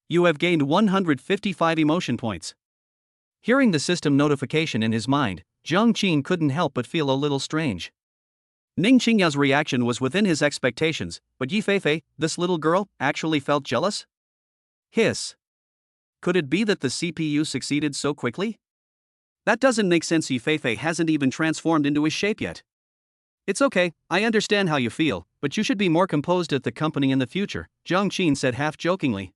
You have gained 155 emotion points. Hearing the system notification in his mind, Jiang Qin couldn't help but feel a little strange. Ning Qingya's reaction was within his expectations, but Yi Feifei, this little girl, actually felt jealous? Hiss. Could it be that the CPU succeeded so quickly? That doesn't make sense. Yi Feifei hasn't even transformed into his shape yet. It's okay, I understand how you feel, but you should be more composed at the company in the future, Jiang Qin said half-jokingly.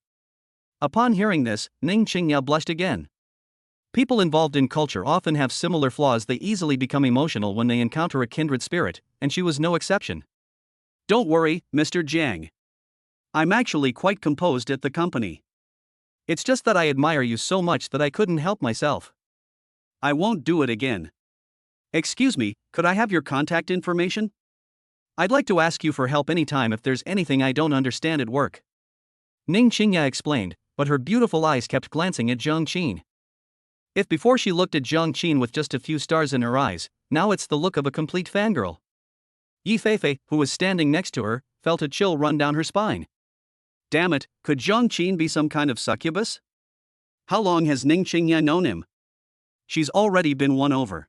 Upon hearing this, Ning Qingya blushed again. People involved in culture often have similar flaws. They easily become emotional when they encounter a kindred spirit, and she was no exception. Don't worry, Mr. Jiang. I'm actually quite composed at the company. It's just that I admire you so much that I couldn't help myself. I won't do it again. Excuse me, could I have your contact information? I'd like to ask you for help anytime if there's anything I don't understand at work. Ning Qingya explained, but her beautiful eyes kept glancing at Jiang Qin. If before she looked at Jiang Qin with just a few stars in her eyes, now it's the look of a complete fangirl. Yi Feifei, who was standing next to her, felt a chill run down her spine. Damn it, could Jiang Qin be some kind of succubus? How long has Ning Qingya known him? She's already been won over.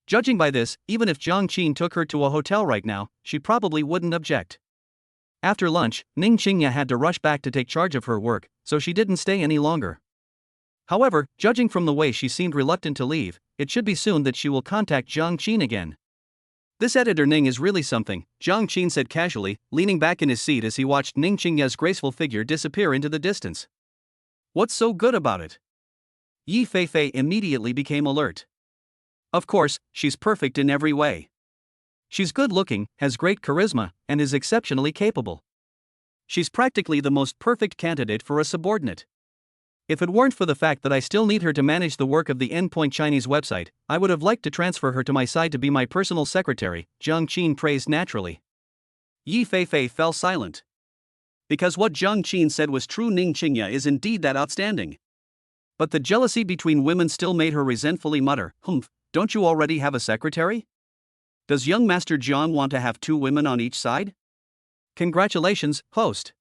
Judging by this, even if Jiang Qin took her to a hotel right now, she probably wouldn't object. After lunch, Ning Qingya had to rush back to take charge of her work, so she didn't stay any longer. However, judging from the way she seemed reluctant to leave, it should be soon that she will contact Jiang Qin again. This editor Ning is really something, Jiang Qin said casually, leaning back in his seat as he watched Ning Qingya's graceful figure disappear into the distance. What's so good about it? Yi Feifei immediately became alert. Of course, she's perfect in every way. She's good-looking, has great charisma, and is exceptionally capable. She's practically the most perfect candidate for a subordinate. If it weren't for the fact that I still need her to manage the work of the Endpoint Chinese website, I would have liked to transfer her to my side to be my personal secretary, Jiang Qin praised naturally. Yi Feifei fell silent. Because what Jiang Qin said was true, Ning Qingya is indeed that outstanding. But the jealousy between women still made her resentfully mutter, "Humph, don't you already have a secretary? Does young Master Jiang want to have 2 women on each side?" Congratulations, host.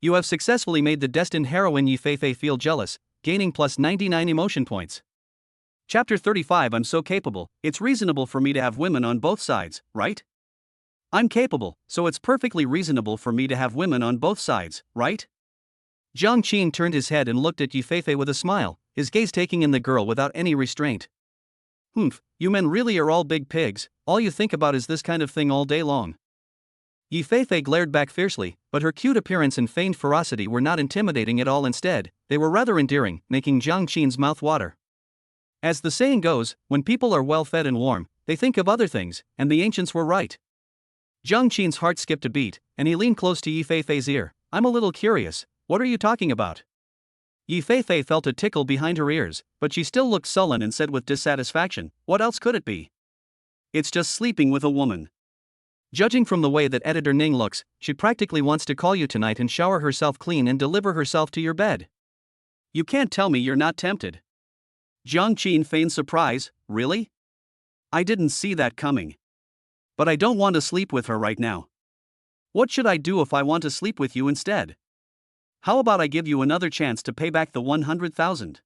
You have successfully made the destined heroine Yi Feifei feel jealous, gaining plus 99 emotion points. Chapter 35. I'm so capable, it's reasonable for me to have women on both sides, right? I'm capable, so it's perfectly reasonable for me to have women on both sides, right? Jiang Qin turned his head and looked at Yi Feifei with a smile, his gaze taking in the girl without any restraint. "Humph, you men really are all big pigs, all you think about is this kind of thing all day long." Yi Feifei glared back fiercely, but her cute appearance and feigned ferocity were not intimidating at all. Instead, they were rather endearing, making Jiang Qin's mouth water. As the saying goes, when people are well fed and warm, they think of other things, and the ancients were right. Jiang Qin's heart skipped a beat, and he leaned close to Yi Feifei's ear. "I'm a little curious, what are you talking about?" Yi Feifei felt a tickle behind her ears, but she still looked sullen and said with dissatisfaction, "What else could it be? It's just sleeping with a woman. Judging from the way that Editor Ning looks, she practically wants to call you tonight and shower herself clean and deliver herself to your bed. You can't tell me you're not tempted." Jiang Qin feigned surprise. "Really? I didn't see that coming. But I don't want to sleep with her right now. What should I do if I want to sleep with you instead? How about I give you another chance to pay back the 100,000?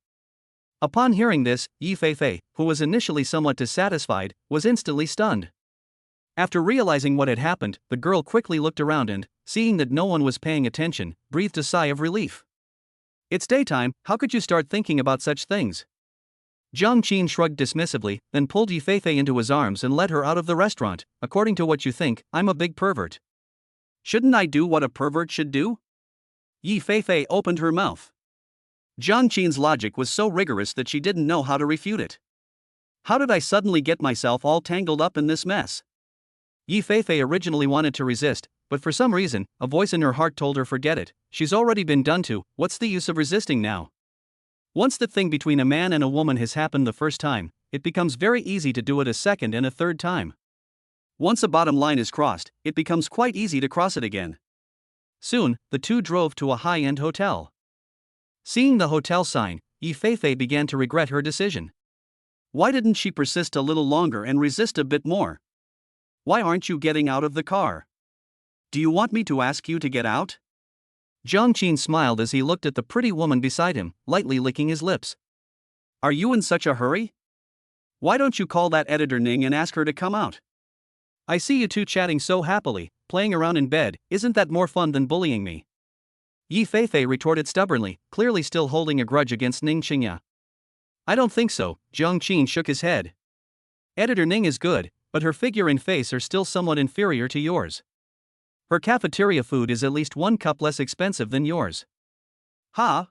Upon hearing this, Yi Feifei, who was initially somewhat dissatisfied, was instantly stunned. After realizing what had happened, the girl quickly looked around and, seeing that no one was paying attention, breathed a sigh of relief. "It's daytime, how could you start thinking about such things?" Jiang Qin shrugged dismissively, then pulled Yi Feifei into his arms and led her out of the restaurant. "According to what you think, I'm a big pervert. Shouldn't I do what a pervert should do?" Yi Feifei opened her mouth. Jiang Qin's logic was so rigorous that she didn't know how to refute it. "How did I suddenly get myself all tangled up in this mess?" Yi Feifei originally wanted to resist, but for some reason, a voice in her heart told her forget it, she's already been done to, what's the use of resisting now? Once the thing between a man and a woman has happened the first time, it becomes very easy to do it a second and a third time. Once a bottom line is crossed, it becomes quite easy to cross it again. Soon, the two drove to a high-end hotel. Seeing the hotel sign, Yi Feifei began to regret her decision. Why didn't she persist a little longer and resist a bit more? "Why aren't you getting out of the car? Do you want me to ask you to get out?" Jiang Qin smiled as he looked at the pretty woman beside him, lightly licking his lips. "Are you in such a hurry? Why don't you call that Editor Ning and ask her to come out? I see you two chatting so happily, playing around in bed, isn't that more fun than bullying me?" Yi Feifei retorted stubbornly, clearly still holding a grudge against Ning Qingya. "I don't think so," Jiang Qin shook his head. "Editor Ning is good, but her figure and face are still somewhat inferior to yours. Her cafeteria food is at least 1 cup less expensive than yours." "Huh?"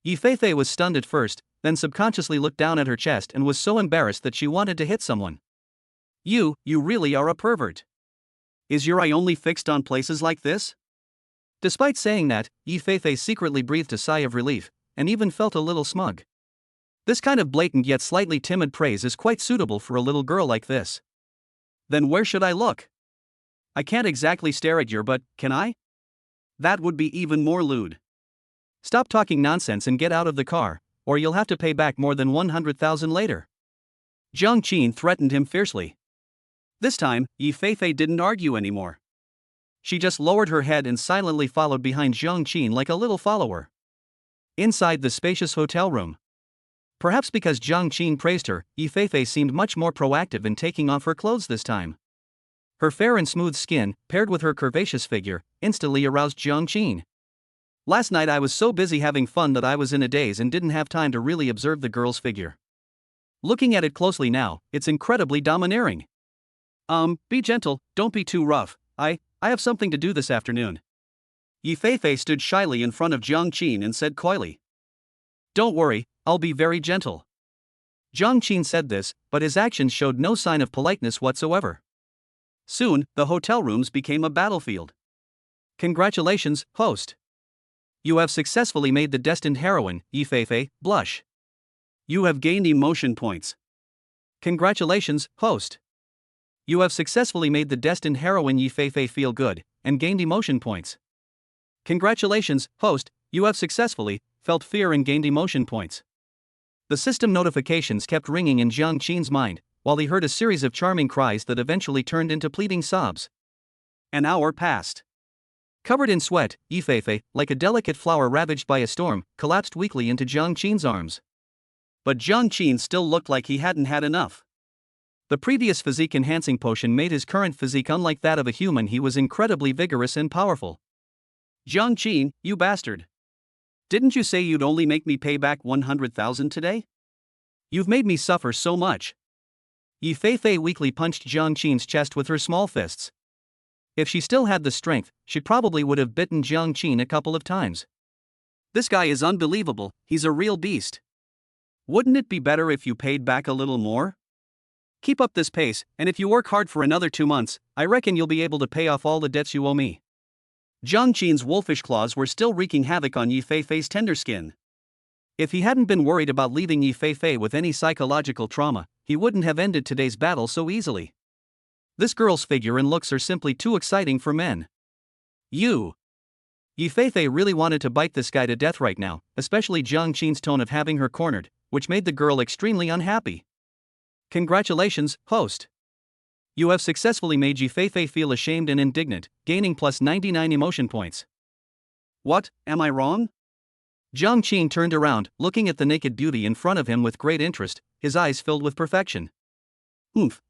Yi Feifei was stunned at first, then subconsciously looked down at her chest and was so embarrassed that she wanted to hit someone. You really are a pervert. Is your eye only fixed on places like this?" Despite saying that, Yi Feifei secretly breathed a sigh of relief, and even felt a little smug. This kind of blatant yet slightly timid praise is quite suitable for a little girl like this. "Then where should I look? I can't exactly stare at your butt, can I? That would be even more lewd. Stop talking nonsense and get out of the car, or you'll have to pay back more than 100,000 later." Jiang Qin threatened him fiercely. This time, Yi Feifei didn't argue anymore. She just lowered her head and silently followed behind Jiang Qin like a little follower. Inside the spacious hotel room. Perhaps because Jiang Qin praised her, Yi Feifei seemed much more proactive in taking off her clothes this time. Her fair and smooth skin, paired with her curvaceous figure, instantly aroused Jiang Qin. "Last night I was so busy having fun that I was in a daze and didn't have time to really observe the girl's figure. Looking at it closely now, it's incredibly domineering. Be gentle, don't be too rough, I have something to do this afternoon." Yi Feifei stood shyly in front of Jiang Qin and said coyly. "Don't worry, I'll be very gentle." Jiang Qin said this, but his actions showed no sign of politeness whatsoever. Soon, the hotel rooms became a battlefield. "Congratulations, host. You have successfully made the destined heroine, Yi Feifei, blush. You have gained emotion points." "Congratulations, host. You have successfully made the destined heroine Yi Feifei feel good, and gained emotion points." "Congratulations, host, you have successfully felt fear and gained emotion points. The system notifications kept ringing in Jiang Qin's mind, while he heard a series of charming cries that eventually turned into pleading sobs. An hour passed. Covered in sweat, Yifei, like a delicate flower ravaged by a storm, collapsed weakly into Jiang Qin's arms. But Jiang Qin still looked like he hadn't had enough. The previous physique-enhancing potion made his current physique unlike that of a human. He was incredibly vigorous and powerful. Jiang Qin, you bastard. Didn't you say you'd only make me pay back 100,000 today? You've made me suffer so much. Yifei weakly punched Jiang Qin's chest with her small fists. If she still had the strength, she probably would have bitten Jiang Qin a couple of times. This guy is unbelievable, he's a real beast. Wouldn't it be better if you paid back a little more? Keep up this pace, and if you work hard for another 2 months, I reckon you'll be able to pay off all the debts you owe me. Jiang Qin's wolfish claws were still wreaking havoc on Yifei's tender skin. If he hadn't been worried about leaving Yifei with any psychological trauma, he wouldn't have ended today's battle so easily. This girl's figure and looks are simply too exciting for men. Yifei really wanted to bite this guy to death right now, especially Jiang Qin's tone of having her cornered, which made the girl extremely unhappy. Congratulations, host. You have successfully made Yifei feel ashamed and indignant, gaining plus 99 emotion points. What, am I wrong? Jiang Qin turned around, looking at the naked beauty in front of him with great interest, his eyes filled with perfection.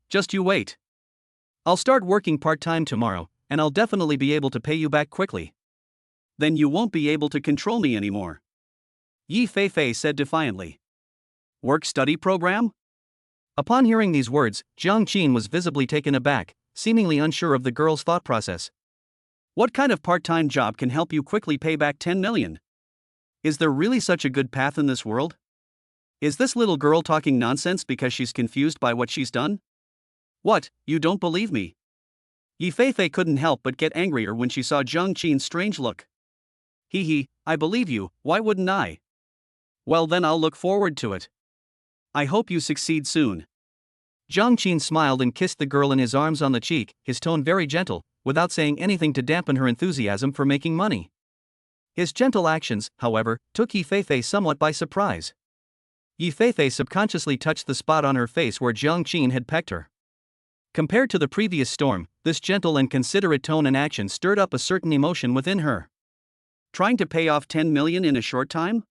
Just you wait. I'll start working part-time tomorrow, and I'll definitely be able to pay you back quickly. Then you won't be able to control me anymore. Yifei said defiantly. Work-study program? Upon hearing these words, Jiang Qin was visibly taken aback, seemingly unsure of the girl's thought process. What kind of part-time job can help you quickly pay back 10 million? Is there really such a good path in this world? Is this little girl talking nonsense because she's confused by what she's done? What, you don't believe me? Yifei couldn't help but get angrier when she saw Jiang Qin's strange look. I believe you, why wouldn't I? Well then I'll look forward to it. I hope you succeed soon. Jiang Qin smiled and kissed the girl in his arms on the cheek, his tone very gentle, without saying anything to dampen her enthusiasm for making money. His gentle actions, however, took Yifei somewhat by surprise. Yifei subconsciously touched the spot on her face where Jiang Qin had pecked her. Compared to the previous storm, this gentle and considerate tone and action stirred up a certain emotion within her. Trying to pay off 10 million in a short time?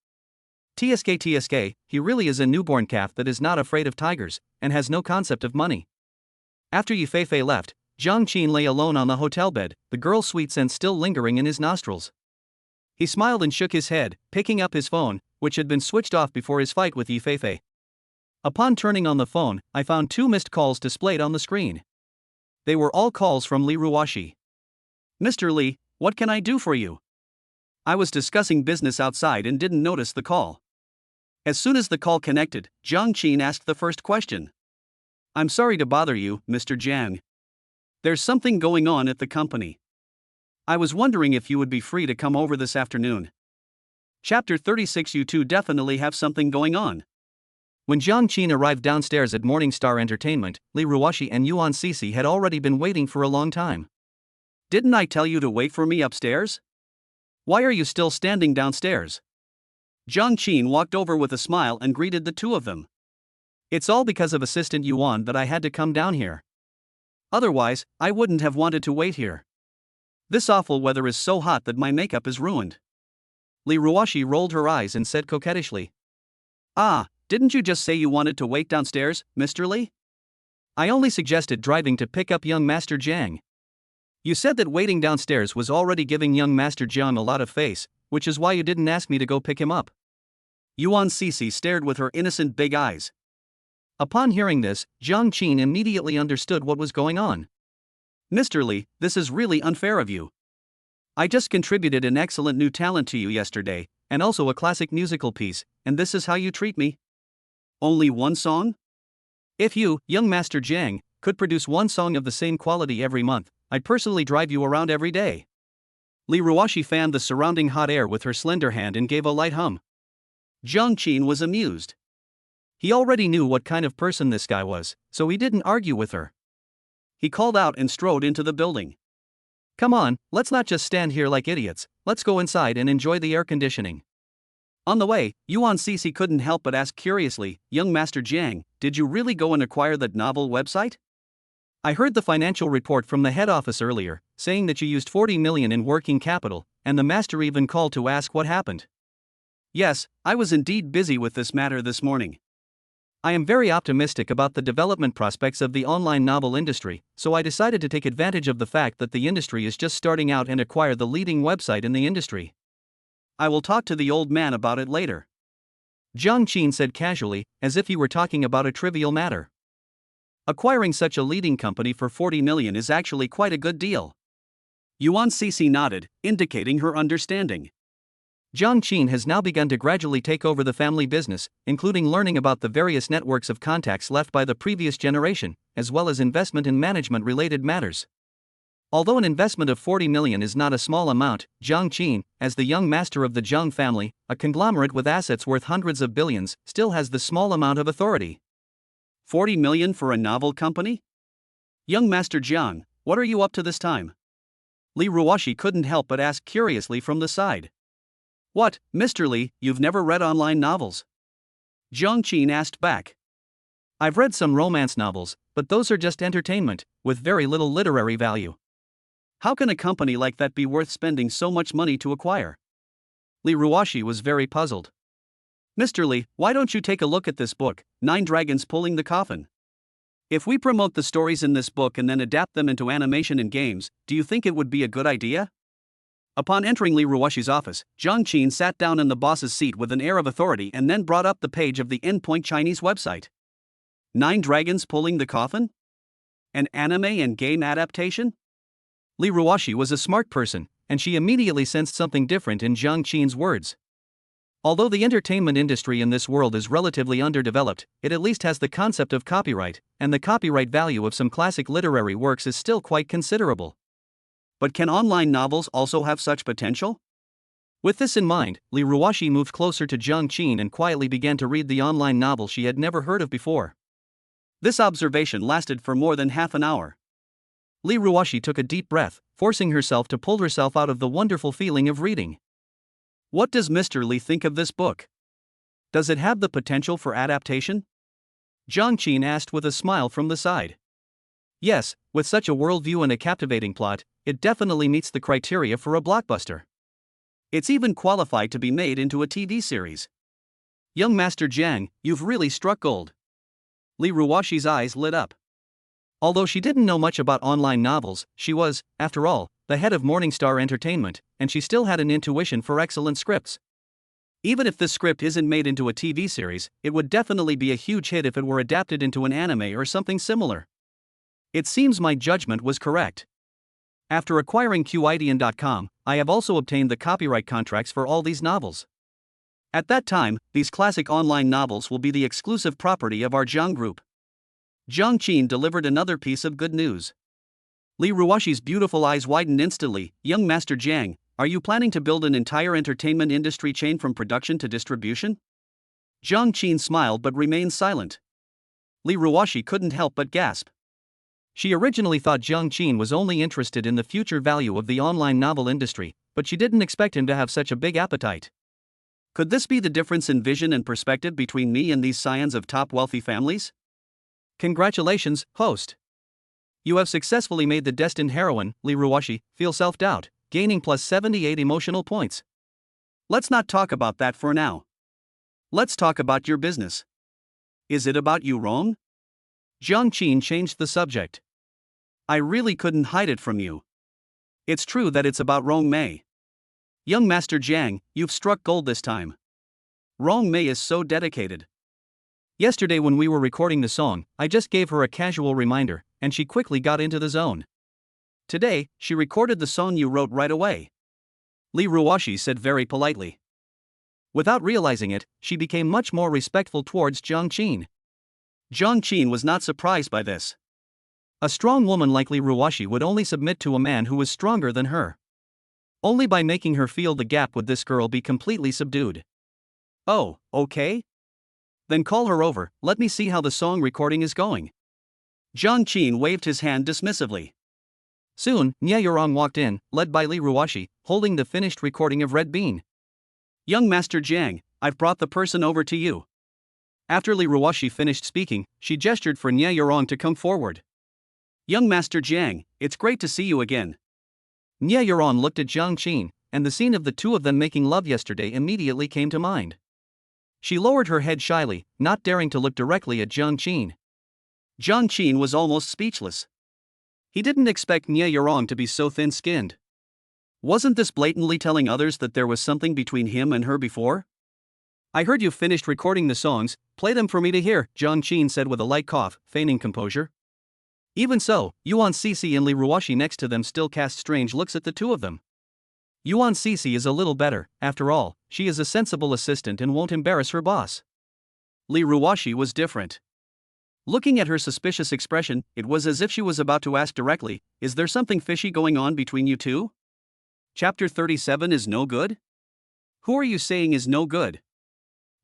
TSK, he really is a newborn calf that is not afraid of tigers, and has no concept of money. After Yifei left, Jiang Qin lay alone on the hotel bed, the girl's sweet scent still lingering in his nostrils. He smiled and shook his head, picking up his phone, which had been switched off before his fight with Yifei. Upon turning on the phone, I found 2 missed calls displayed on the screen. They were all calls from Li Ruoxi. Mr. Li, what can I do for you? I was discussing business outside and didn't notice the call. As soon as the call connected, Jiang Qin asked the first question. I'm sorry to bother you, Mr. Jiang. There's something going on at the company. I was wondering if you would be free to come over this afternoon. Chapter 36. You two definitely have something going on. When Jiang Qin arrived downstairs at Morningstar Entertainment, Li Ruoxi and Yuan Sisi had already been waiting for a long time. Didn't I tell you to wait for me upstairs? Why are you still standing downstairs? Jiang Qin walked over with a smile and greeted the two of them. It's all because of Assistant Yuan that I had to come down here. Otherwise, I wouldn't have wanted to wait here. This awful weather is so hot that my makeup is ruined. Li Ruoxi rolled her eyes and said coquettishly. Didn't you just say you wanted to wait downstairs, Mr. Li? I only suggested driving to pick up young Master Jiang. You said that waiting downstairs was already giving young Master Jiang a lot of face, which is why you didn't ask me to go pick him up. Yuan Sisi stared with her innocent big eyes. Upon hearing this, Jiang Qin immediately understood what was going on. Mr. Li, this is really unfair of you. I just contributed an excellent new talent to you yesterday, and also a classic musical piece, and this is how you treat me? Only one song? If you, young Master Jiang, could produce one song of the same quality every month, I'd personally drive you around every day. Li Ruoxi fanned the surrounding hot air with her slender hand and gave a light hum. Jiang Qin was amused. He already knew what kind of person this guy was, so he didn't argue with her. He called out and strode into the building. Come on, let's not just stand here like idiots, let's go inside and enjoy the air conditioning. On the way, Yuan Cece couldn't help but ask curiously, "Young Master Jiang, did you really go and acquire that novel website? I heard the financial report from the head office earlier, saying that you used 40 million in working capital, and the master even called to ask what happened." "Yes, I was indeed busy with this matter this morning. I am very optimistic about the development prospects of the online novel industry, so I decided to take advantage of the fact that the industry is just starting out and acquire the leading website in the industry. I will talk to the old man about it later," Jiang Qin said casually, as if he were talking about a trivial matter. Acquiring such a leading company for 40 million is actually quite a good deal. Yuan Cece nodded, indicating her understanding. Jiang Qin has now begun to gradually take over the family business, including learning about the various networks of contacts left by the previous generation, as well as investment in management-related matters. Although an investment of 40 million is not a small amount, Jiang Qin, as the young master of the Jiang family, a conglomerate with assets worth hundreds of billions, still has the small amount of authority. 40 million for a novel company? Young Master Jiang, what are you up to this time? Li Ruoshi couldn't help but ask curiously from the side. "What, Mr. Li, you've never read online novels?" Jiang Qin asked back. "I've read some romance novels, but those are just entertainment, with very little literary value. How can a company like that be worth spending so much money to acquire?" Li Ruoshi was very puzzled. "Mr. Li, why don't you take a look at this book, 9 Dragons Pulling the Coffin? If we promote the stories in this book and then adapt them into animation and games, do you think it would be a good idea?" Upon entering Li Ruoshi's office, Jiang Qin sat down in the boss's seat with an air of authority and then brought up the page of the endpoint Chinese website. 9 Dragons Pulling the Coffin? An anime and game adaptation? Li Ruoshi was a smart person, and she immediately sensed something different in Jiang Qin's words. Although the entertainment industry in this world is relatively underdeveloped, it at least has the concept of copyright, and the copyright value of some classic literary works is still quite considerable. But can online novels also have such potential? With this in mind, Li Ruoshi moved closer to Jiang Qin and quietly began to read the online novel she had never heard of before. This observation lasted for more than half an hour. Li Ruoshi took a deep breath, forcing herself to pull herself out of the wonderful feeling of reading. "What does Mr. Li think of this book? Does it have the potential for adaptation?" Jiang Qin asked with a smile from the side. "Yes, with such a worldview and a captivating plot, it definitely meets the criteria for a blockbuster. It's even qualified to be made into a TV series. Young Master Jiang, you've really struck gold." Li Ruoshi's eyes lit up. Although she didn't know much about online novels, she was, after all, the head of Morningstar Entertainment, and she still had an intuition for excellent scripts. Even if this script isn't made into a TV series, it would definitely be a huge hit if it were adapted into an anime or something similar. It seems my judgment was correct. After acquiring QIDN.com, I have also obtained the copyright contracts for all these novels. At that time, these classic online novels will be the exclusive property of our Jiang Group. Jiang Qin delivered another piece of good news. Li Ruoshi's beautiful eyes widened instantly. "Young Master Jiang, are you planning to build an entire entertainment industry chain from production to distribution?" Jiang Qin smiled but remained silent. Li Ruoshi couldn't help but gasp. She originally thought Jiang Qin was only interested in the future value of the online novel industry, but she didn't expect him to have such a big appetite. Could this be the difference in vision and perspective between me and these scions of top wealthy families? Congratulations, host. You have successfully made the destined heroine, Li Ruoshi, feel self-doubt, gaining plus 78 emotional points. Let's not talk about that for now. Let's talk about your business. Is it about you, Rong? Jiang Qin changed the subject. I really couldn't hide it from you. It's true that it's about Rong Mei. Young Master Jiang, you've struck gold this time. Rong Mei is so dedicated. Yesterday when we were recording the song, I just gave her a casual reminder, and she quickly got into the zone. Today, she recorded the song you wrote right away. Li Ruoshi said very politely. Without realizing it, she became much more respectful towards Jiang Qin. Jiang Qin was not surprised by this. A strong woman like Li Ruoshi would only submit to a man who was stronger than her. Only by making her feel the gap would this girl be completely subdued. "Oh, okay? Then call her over, let me see how the song recording is going." Jiang Qin waved his hand dismissively. Soon, Nye Yurong walked in, led by Li Ruoshi, holding the finished recording of Red Bean. "Young Master Jiang, I've brought the person over to you. After Li Ruoshi finished speaking, she gestured for Nye Yorong to come forward. Young Master Jiang, it's great to see you again. Nye Yorong looked at Jiang Qin, and the scene of the two of them making love yesterday immediately came to mind. She lowered her head shyly, not daring to look directly at Jiang Qin. Jiang Qin was almost speechless. He didn't expect Nye Yorong to be so thin-skinned. Wasn't this blatantly telling others that there was something between him and her before? I heard you finished recording the songs, play them for me to hear, Jiang Qin said with a light cough, feigning composure. Even so, Yuan Cece and Li Ruoshi next to them still cast strange looks at the two of them. Yuan Cece is a little better, after all, she is a sensible assistant and won't embarrass her boss. Li Ruoshi was different. Looking at her suspicious expression, it was as if she was about to ask directly, is there something fishy going on between you two? Chapter 37 is no good? Who are you saying is no good?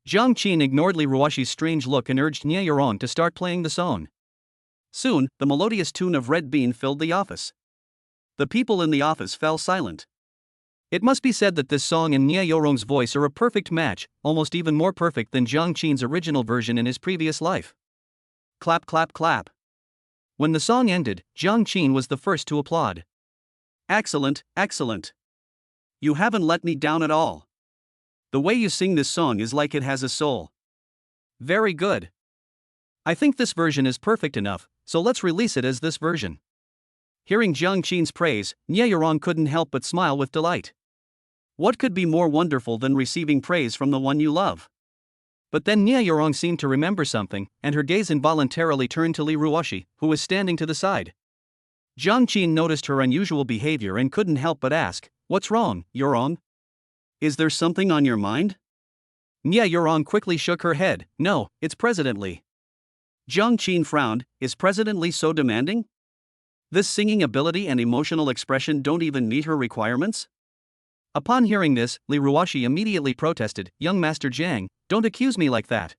Jiang Qin ignored Li Ruoshi's strange look and urged Nye Yorong to start playing the song. Soon, the melodious tune of Red Bean filled the office. The people in the office fell silent. It must be said that this song and Nye Yorong's voice are a perfect match, almost even more perfect than Jiang Qin's original version in his previous life. Clap, clap, clap. When the song ended, Jiang Qin was the first to applaud. Excellent, excellent. You haven't let me down at all. The way you sing this song is like it has a soul. Very good. I think this version is perfect enough, so let's release it as this version. Hearing Jiang Qin's praise, Nye Yorong couldn't help but smile with delight. What could be more wonderful than receiving praise from the one you love? But then Nye Yorong seemed to remember something, and her gaze involuntarily turned to Li Ruoshi, who was standing to the side. Jiang Qin noticed her unusual behavior and couldn't help but ask, "What's wrong, Yorong? Is there something on your mind?" Nye Yorong quickly shook her head. "No, it's President Li." Jiang Qin frowned. Is President Li so demanding? This singing ability and emotional expression don't even meet her requirements? Upon hearing this, Li Ruoshi immediately protested, "Young Master Jiang, don't accuse me like that.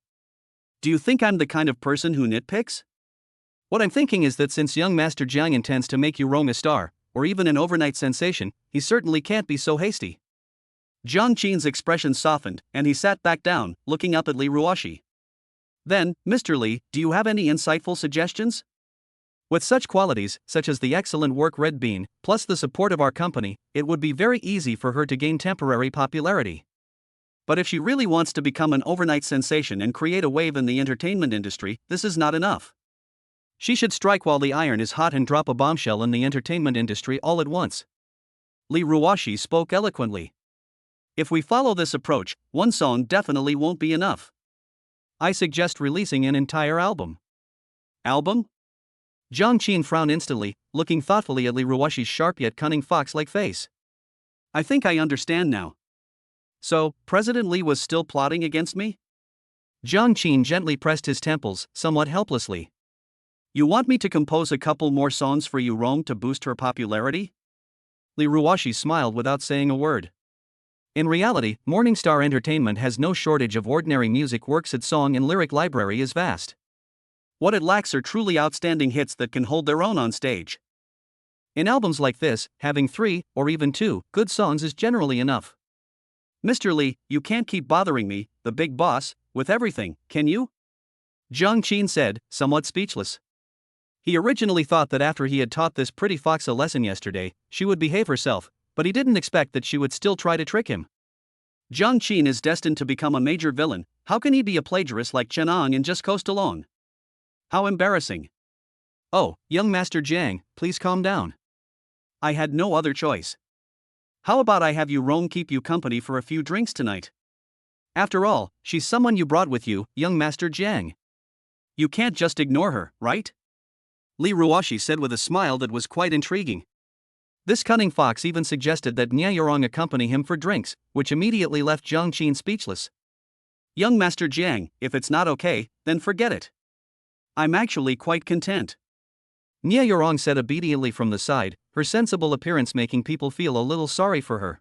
Do you think I'm the kind of person who nitpicks? What I'm thinking is that since young Master Jiang intends to make Yorong a star, or even an overnight sensation, he certainly can't be so hasty." Jiang Qin's expression softened, and he sat back down, looking up at Li Ruoshi. Then, Mr. Li, do you have any insightful suggestions? With such qualities, such as the excellent work Red Bean, plus the support of our company, it would be very easy for her to gain temporary popularity. But if she really wants to become an overnight sensation and create a wave in the entertainment industry, this is not enough. She should strike while the iron is hot and drop a bombshell in the entertainment industry all at once. Li Ruoshi spoke eloquently. If we follow this approach, one song definitely won't be enough. I suggest releasing an entire album. Album? Jiang Qin frowned instantly, looking thoughtfully at Li Ruoshi's sharp yet cunning fox-like face. I think I understand now. So, President Li was still plotting against me? Jiang Qin gently pressed his temples, somewhat helplessly. You want me to compose a couple more songs for Yorong to boost her popularity? Li Ruoshi smiled without saying a word. In reality, Morningstar Entertainment has no shortage of ordinary music works. Its song and lyric library is vast. What it lacks are truly outstanding hits that can hold their own on stage. In albums like this, having 3, or even 2, good songs is generally enough. Mr. Li, you can't keep bothering me, the big boss, with everything, can you? Jiang Qin said, somewhat speechless. He originally thought that after he had taught this pretty fox a lesson yesterday, she would behave herself, but he didn't expect that she would still try to trick him. Jiang Qin is destined to become a major villain. How can he be a plagiarist like Chen Ang and just coast along? How embarrassing. Oh, young Master Jiang, please calm down. I had no other choice. How about I have Yorong keep you company for a few drinks tonight? After all, she's someone you brought with you, young Master Jiang. You can't just ignore her, right? Li Ruoshi said with a smile that was quite intriguing. This cunning fox even suggested that Nye Yorong accompany him for drinks, which immediately left Jiang Qin speechless. Young Master Jiang, if it's not okay, then forget it. I'm actually quite content. Nye Yorong said obediently from the side, her sensible appearance making people feel a little sorry for her.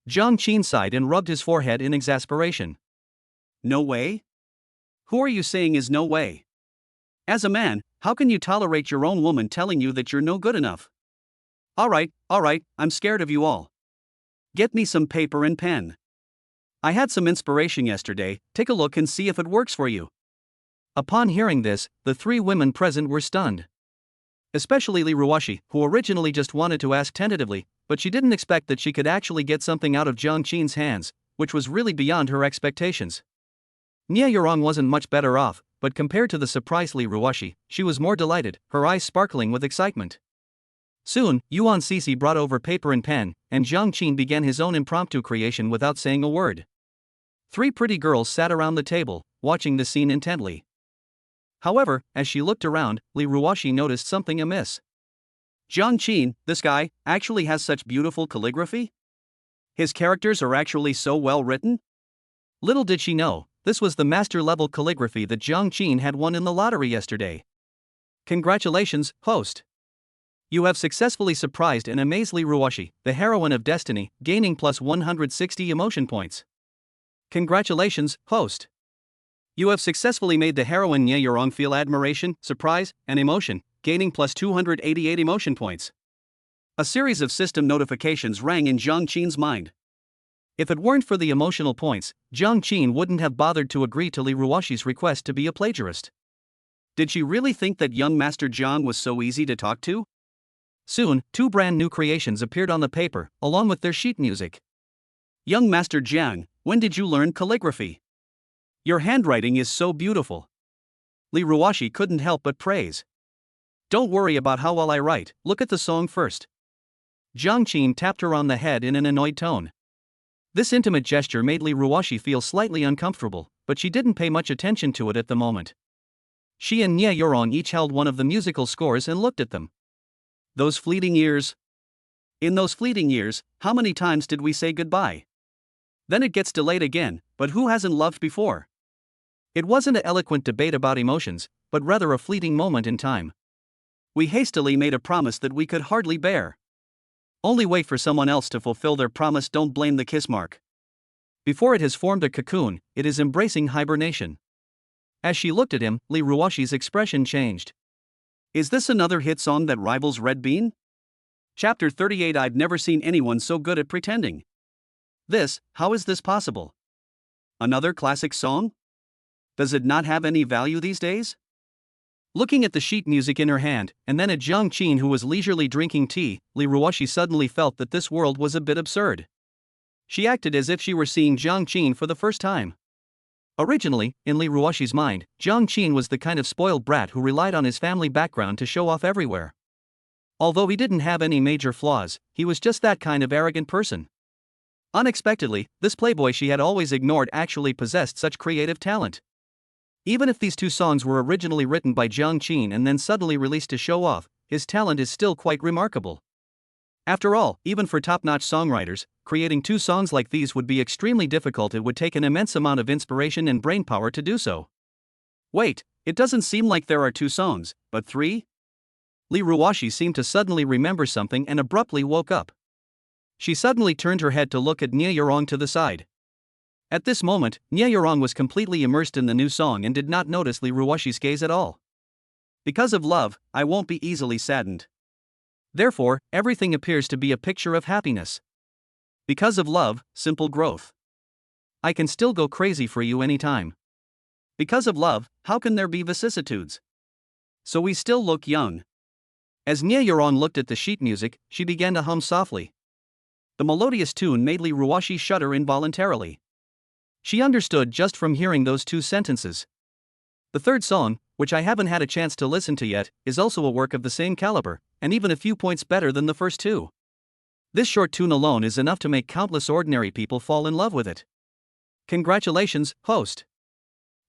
Jiang Qin sighed and rubbed his forehead in exasperation. No way? Who are you saying is no way? As a man, how can you tolerate your own woman telling you that you're no good enough? All right, I'm scared of you all. Get me some paper and pen. I had some inspiration yesterday, take a look and see if it works for you. Upon hearing this, the three women present were stunned. Especially Lee Ruwashi, who originally just wanted to ask tentatively, but she didn't expect that she could actually get something out of Jiang Qin's hands, which was really beyond her expectations. Nia Yurong wasn't much better off, but compared to the surprised Lee Ruwashi, she was more delighted, her eyes sparkling with excitement. Soon, Yuan Sisi brought over paper and pen, and Jiang Qin began his own impromptu creation without saying a word. Three pretty girls sat around the table, watching the scene intently. However, as she looked around, Lee Ruwashi noticed something amiss. Jiang Qin, this guy, actually has such beautiful calligraphy? His characters are actually so well written? Little did she know, this was the master-level calligraphy that Jiang Qin had won in the lottery yesterday. Congratulations, host! You have successfully surprised and amazed Lee Ruwashi, the heroine of Destiny, gaining plus 160 emotion points. Congratulations, host! You have successfully made the heroine Nia Yurong feel admiration, surprise, and emotion, gaining plus 288 emotion points. A series of system notifications rang in Jiang Qin's mind. If it weren't for the emotional points, Jiang Qin wouldn't have bothered to agree to Lee Ruwashi's request to be a plagiarist. Did she really think that young Master Jiang was so easy to talk to? Soon, two brand new creations appeared on the paper, along with their sheet music. Young Master Jiang, when did you learn calligraphy? Your handwriting is so beautiful. Lee Ruwashi couldn't help but praise. Don't worry about how well I write, look at the song first. Jiang Qin tapped her on the head in an annoyed tone. This intimate gesture made Lee Ruwashi feel slightly uncomfortable, but she didn't pay much attention to it at the moment. She and Nia Yurong each held one of the musical scores and looked at them. Those fleeting years. In those fleeting years, how many times did we say goodbye? Then it gets delayed again, but who hasn't loved before? It wasn't an eloquent debate about emotions, but rather a fleeting moment in time. We hastily made a promise that we could hardly bear. Only wait for someone else to fulfill their promise, don't blame the kiss mark. Before it has formed a cocoon, it is embracing hibernation. As she looked at him, Lee Ruwashi's expression changed. Is this another hit song that rivals Red Bean? Chapter 38. I've never seen anyone so good at pretending. How is this possible? Another classic song? Does it not have any value these days? Looking at the sheet music in her hand, and then at Jiang Qin who was leisurely drinking tea, Lee Ruwashi suddenly felt that this world was a bit absurd. She acted as if she were seeing Jiang Qin for the first time. Originally, in Lee Ruwashi's mind, Jiang Qin was the kind of spoiled brat who relied on his family background to show off everywhere. Although he didn't have any major flaws, he was just that kind of arrogant person. Unexpectedly, this playboy she had always ignored actually possessed such creative talent. Even if these two songs were originally written by Jiang Qin and then suddenly released to show off, his talent is still quite remarkable. After all, even for top-notch songwriters, creating two songs like these would be extremely difficult. It would take an immense amount of inspiration and brainpower to do so. Wait, it doesn't seem like there are two songs, but three? Lee Ruwashi seemed to suddenly remember something and abruptly woke up. She suddenly turned her head to look at Nia Yurong to the side. At this moment, Nia Yurong was completely immersed in the new song and did not notice Lee Ruwashi's gaze at all. Because of love, I won't be easily saddened. Therefore, everything appears to be a picture of happiness. Because of love, simple growth. I can still go crazy for you anytime. Because of love, how can there be vicissitudes? So we still look young. As Nia Yurong looked at the sheet music, she began to hum softly. The melodious tune made Lee Ruwashi shudder involuntarily. She understood just from hearing those two sentences. The third song, which I haven't had a chance to listen to yet, is also a work of the same caliber, and even a few points better than the first two. This short tune alone is enough to make countless ordinary people fall in love with it. Congratulations, host!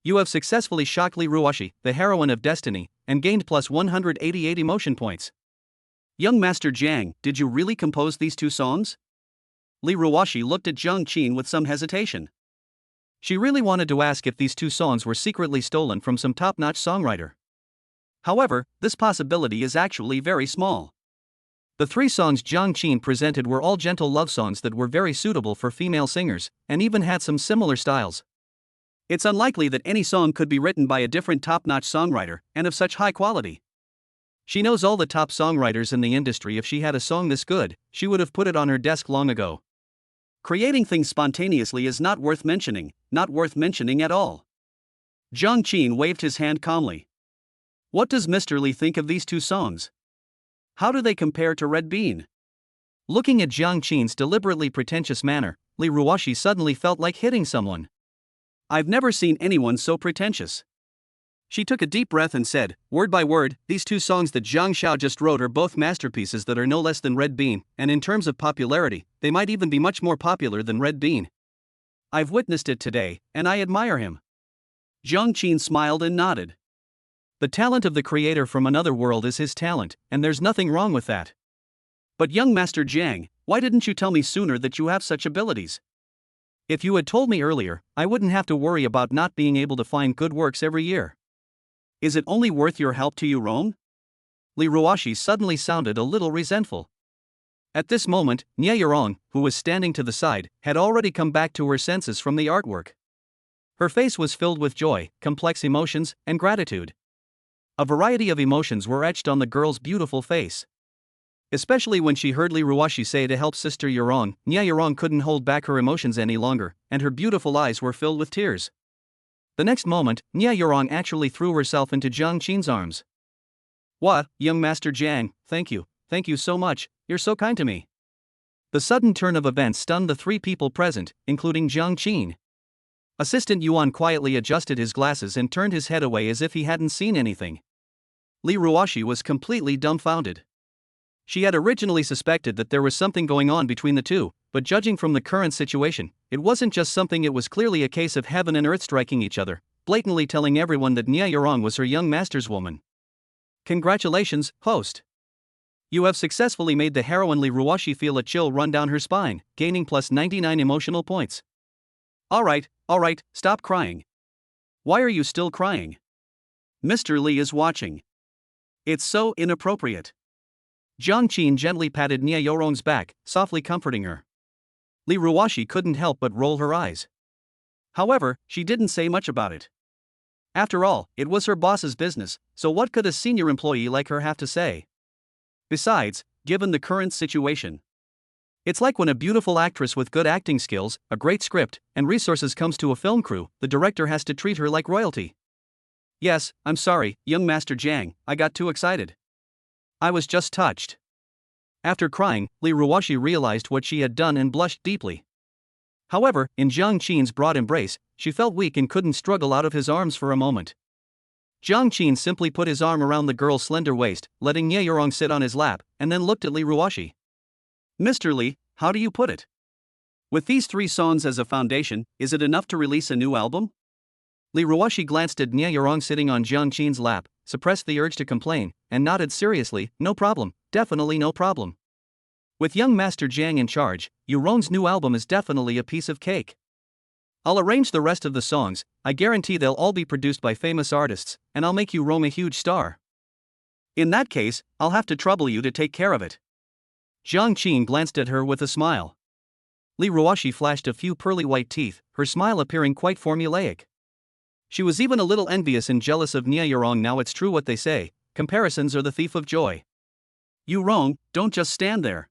You have successfully shocked Lee Ruwashi, the heroine of Destiny, and gained plus 188 emotion points. Young Master Jiang, did you really compose these two songs? Lee Ruwashi looked at Jiang Qin with some hesitation. She really wanted to ask if these two songs were secretly stolen from some top-notch songwriter. However, this possibility is actually very small. The three songs Jiang Qin presented were all gentle love songs that were very suitable for female singers, and even had some similar styles. It's unlikely that any song could be written by a different top-notch songwriter, and of such high quality. She knows all the top songwriters in the industry. If she had a song this good, she would have put it on her desk long ago. Creating things spontaneously is not worth mentioning at all. Jiang Qin waved his hand calmly. What does Mr. Li think of these two songs? How do they compare to Red Bean? Looking at Jiang Qin's deliberately pretentious manner, Li Ruoxi suddenly felt like hitting someone. I've never seen anyone so pretentious. She took a deep breath and said, word by word, these two songs that Zhang Xiao just wrote are both masterpieces that are no less than Red Bean, and in terms of popularity, they might even be much more popular than Red Bean. I've witnessed it today, and I admire him. Jiang Qin smiled and nodded. The talent of the creator from another world is his talent, and there's nothing wrong with that. But young Master Jiang, why didn't you tell me sooner that you have such abilities? If you had told me earlier, I wouldn't have to worry about not being able to find good works every year. Is it only worth your help to you, Rome? Li Ruoxi suddenly sounded a little resentful. At this moment, Nie Yurong, who was standing to the side, had already come back to her senses from the artwork. Her face was filled with joy, complex emotions, and gratitude. A variety of emotions were etched on the girl's beautiful face. Especially when she heard Li Ruoxi say to help Sister Yurong, Nie Yurong couldn't hold back her emotions any longer, and her beautiful eyes were filled with tears. The next moment, Nie Yurong actually threw herself into Jiang Qin's arms. What, young Master Jiang, thank you so much, you're so kind to me. The sudden turn of events stunned the three people present, including Jiang Qin. Assistant Yuan quietly adjusted his glasses and turned his head away as if he hadn't seen anything. Li Ruoxi was completely dumbfounded. She had originally suspected that there was something going on between the two, but judging from the current situation, it wasn't just something, it was clearly a case of heaven and earth striking each other, blatantly telling everyone that Nie Yurong was her young master's woman. Congratulations, host. You have successfully made the heroine Li Ruoxi feel a chill run down her spine, gaining plus 99 emotional points. Alright, stop crying. Why are you still crying? Mr. Li is watching. It's so inappropriate. Jiang Qin gently patted Nie Yurong's back, softly comforting her. Li Ruoxi couldn't help but roll her eyes. However, she didn't say much about it. After all, it was her boss's business, so what could a senior employee like her have to say? Besides, given the current situation, it's like when a beautiful actress with good acting skills, a great script, and resources comes to a film crew, the director has to treat her like royalty. Yes, I'm sorry, young Master Jiang, I got too excited. I was just touched. After crying, Li Ruoxi realized what she had done and blushed deeply. However, in Jiang Qin's broad embrace, she felt weak and couldn't struggle out of his arms for a moment. Jiang Qin simply put his arm around the girl's slender waist, letting Nie Yurong sit on his lap, and then looked at Li Ruoxi. Mr. Li, how do you put it? With these 3 songs as a foundation, is it enough to release a new album? Li Ruoxi glanced at Nie Yurong sitting on Jiang Qin's lap, suppressed the urge to complain, and nodded seriously, no problem, definitely no problem. With young Master Jiang in charge, Yurong's new album is definitely a piece of cake. I'll arrange the rest of the songs, I guarantee they'll all be produced by famous artists, and I'll make you Rome a huge star. In that case, I'll have to trouble you to take care of it. Jiang Qin glanced at her with a smile. Li Ruoxi flashed a few pearly white teeth, her smile appearing quite formulaic. She was even a little envious and jealous of Nie Yurong. Now it's true what they say, comparisons are the thief of joy. Yurong, don't just stand there.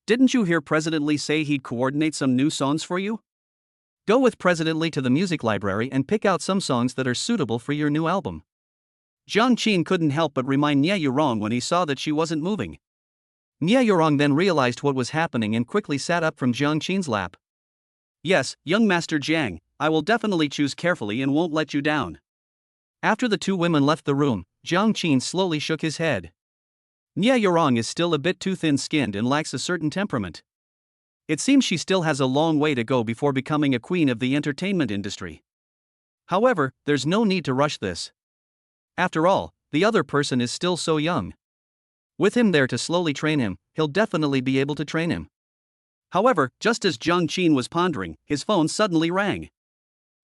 Didn't you hear President Li say he'd coordinate some new songs for you? Go with President Li to the music library and pick out some songs that are suitable for your new album. Jiang Qin couldn't help but remind Nie Yurong when he saw that she wasn't moving. Nie Yurong then realized what was happening and quickly sat up from Jiang Qin's lap. Yes, young Master Jiang, I will definitely choose carefully and won't let you down. After the 2 women left the room, Jiang Qin slowly shook his head. Nie Yurong is still a bit too thin-skinned and lacks a certain temperament. It seems she still has a long way to go before becoming a queen of the entertainment industry. However, there's no need to rush this. After all, the other person is still so young. With him there to slowly train him, he'll definitely be able to train him. However, just as Jiang Qin was pondering, his phone suddenly rang.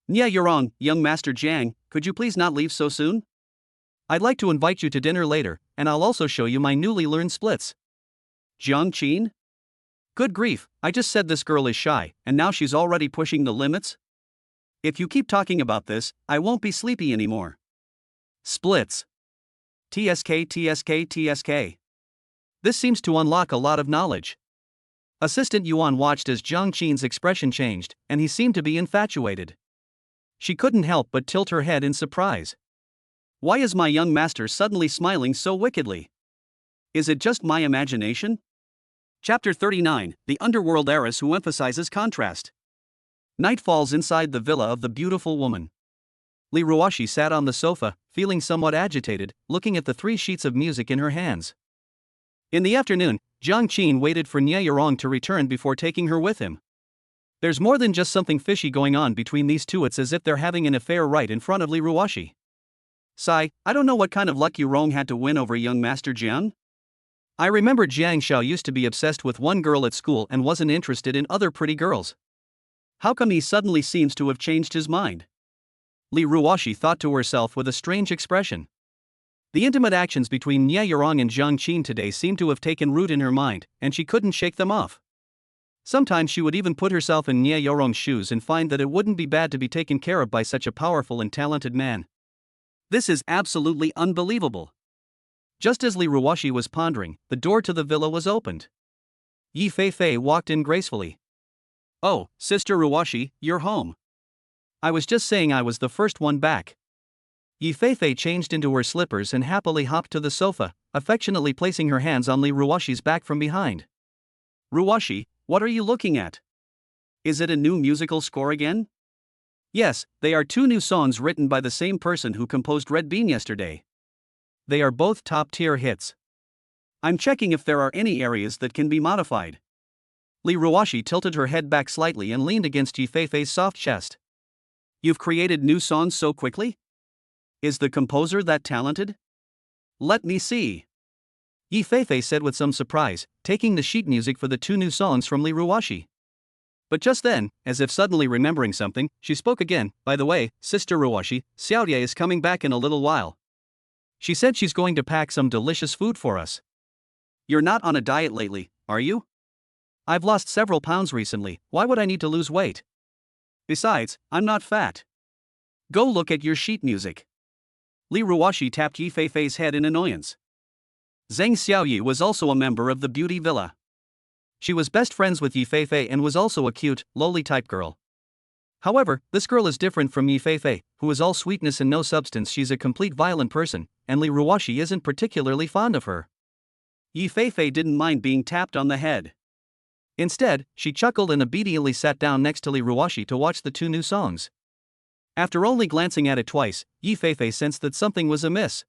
Nie Yurong, young Master Jiang, could you please not leave so soon? I'd like to invite you to dinner later, and I'll also show you my newly learned splits. Jiang Qin? Good grief, I just said this girl is shy, and now she's already pushing the limits? If you keep talking about this, I won't be sleepy anymore. Splits. TSK. This seems to unlock a lot of knowledge. Assistant Yuan watched as Jiang Qin's expression changed, and he seemed to be infatuated. She couldn't help but tilt her head in surprise. Why is my young master suddenly smiling so wickedly? Is it just my imagination? Chapter 39, The Underworld Heiress Who Emphasizes Contrast. Night falls inside the villa of the beautiful woman. Li Ruoxi sat on the sofa, feeling somewhat agitated, looking at the 3 sheets of music in her hands. In the afternoon, Jiang Qin waited for Nie Yurong to return before taking her with him. There's more than just something fishy going on between these two. It's as if they're having an affair right in front of Li Ruoxi. Sigh, I don't know what kind of luck Yurong had to win over young Master Jiang. I remember Jiang Xiao used to be obsessed with one girl at school and wasn't interested in other pretty girls. How come he suddenly seems to have changed his mind? Li Ruoxi thought to herself with a strange expression. The intimate actions between Nie Yurong and Jiang Qin today seemed to have taken root in her mind, and she couldn't shake them off. Sometimes she would even put herself in Nie Yurong's shoes and find that it wouldn't be bad to be taken care of by such a powerful and talented man. This is absolutely unbelievable. Just as Li Ruoxi was pondering, the door to the villa was opened. Yi Feifei walked in gracefully. Oh, Sister Ruoxi, you're home. I was just saying I was the first one back. Yi Feifei changed into her slippers and happily hopped to the sofa, affectionately placing her hands on Li Ruoxi's back from behind. Ruoxi, what are you looking at? Is it a new musical score again? Yes, they are 2 new songs written by the same person who composed Red Bean yesterday. They are both top-tier hits. I'm checking if there are any areas that can be modified. Li Ruoxi tilted her head back slightly and leaned against Yi Feifei's soft chest. You've created new songs so quickly? Is the composer that talented? Let me see. Yi Feifei said with some surprise, taking the sheet music for the 2 new songs from Li Ruoxi. But just then, as if suddenly remembering something, she spoke again. By the way, Sister Ruoxi, Xiaoye is coming back in a little while. She said she's going to pack some delicious food for us. You're not on a diet lately, are you? I've lost several pounds recently. Why would I need to lose weight? Besides, I'm not fat. Go look at your sheet music. Li Ruoxi tapped Yi Feifei's head in annoyance. Zhang Xiaoyi was also a member of the beauty villa. She was best friends with Yi Feifei and was also a cute, lowly-type girl. However, this girl is different from Yi Feifei, who is all sweetness and no substance. She's a complete violent person, and Li Ruoxi isn't particularly fond of her. Yi Feifei didn't mind being tapped on the head. Instead, she chuckled and obediently sat down next to Li Ruoxi to watch the 2 new songs. After only glancing at it twice, Yi Feifei sensed that something was amiss.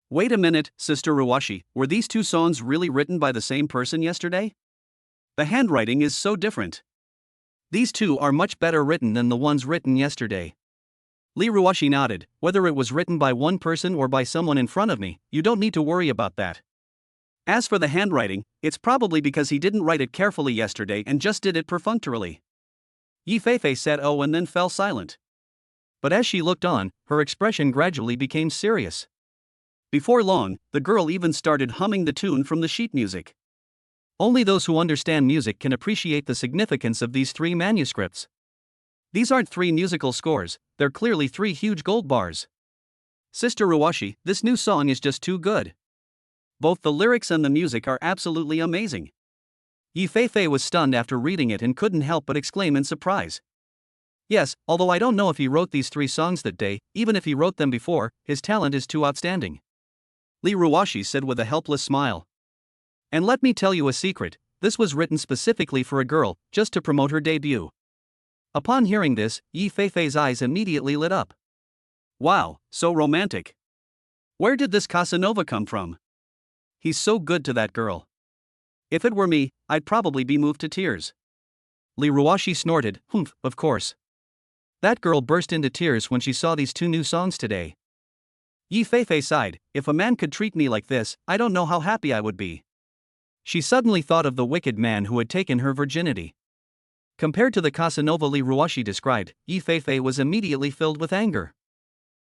Wait a minute, Sister Ruoxi, were these 2 songs really written by the same person yesterday? The handwriting is so different. These 2 are much better written than the ones written yesterday. Li Ruoxi nodded. Whether it was written by one person or by someone in front of me, you don't need to worry about that. As for the handwriting, it's probably because he didn't write it carefully yesterday and just did it perfunctorily. Yi Feifei said oh and then fell silent. But as she looked on, her expression gradually became serious. Before long, the girl even started humming the tune from the sheet music. Only those who understand music can appreciate the significance of these 3 manuscripts. These aren't 3 musical scores, they're clearly 3 huge gold bars. Sister Ruoxi, this new song is just too good. Both the lyrics and the music are absolutely amazing. Yi Feifei was stunned after reading it and couldn't help but exclaim in surprise. Yes, although I don't know if he wrote these 3 songs that day, even if he wrote them before, his talent is too outstanding. Li Ruoxi said with a helpless smile. And let me tell you a secret, this was written specifically for a girl, just to promote her debut. Upon hearing this, Yi Feifei's eyes immediately lit up. Wow, so romantic. Where did this Casanova come from? He's so good to that girl. If it were me, I'd probably be moved to tears. Li Ruoxi snorted, humph, of course. That girl burst into tears when she saw these 2 new songs today. Yi Feifei sighed, if a man could treat me like this, I don't know how happy I would be. She suddenly thought of the wicked man who had taken her virginity. Compared to the Casanova Li Ruoxi described, Yi Feifei was immediately filled with anger.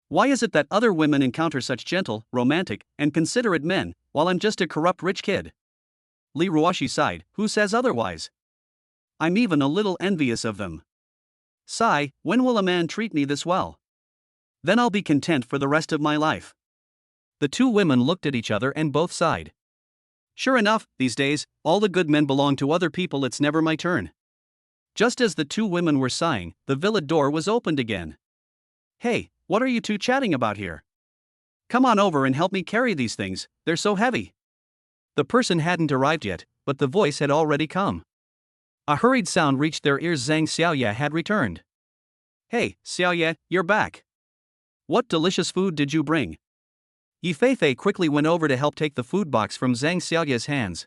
Why is it that other women encounter such gentle, romantic, and considerate men, while I'm just a corrupt rich kid? Li Ruoxi sighed, who says otherwise? I'm even a little envious of them. Sigh, when will a man treat me this well? Then I'll be content for the rest of my life. The 2 women looked at each other and both sighed. Sure enough, these days, all the good men belong to other people, it's never my turn. Just as the two women were sighing, the villa door was opened again. Hey, what are you two chatting about here? Come on over and help me carry these things, they're so heavy. The person hadn't arrived yet, but the voice had already come. A hurried sound reached their ears. Zhang Xiaoye had returned. Hey, Xiaoye, you're back. What delicious food did you bring? Yi Feifei quickly went over to help take the food box from Zhang Xiaoye's hands.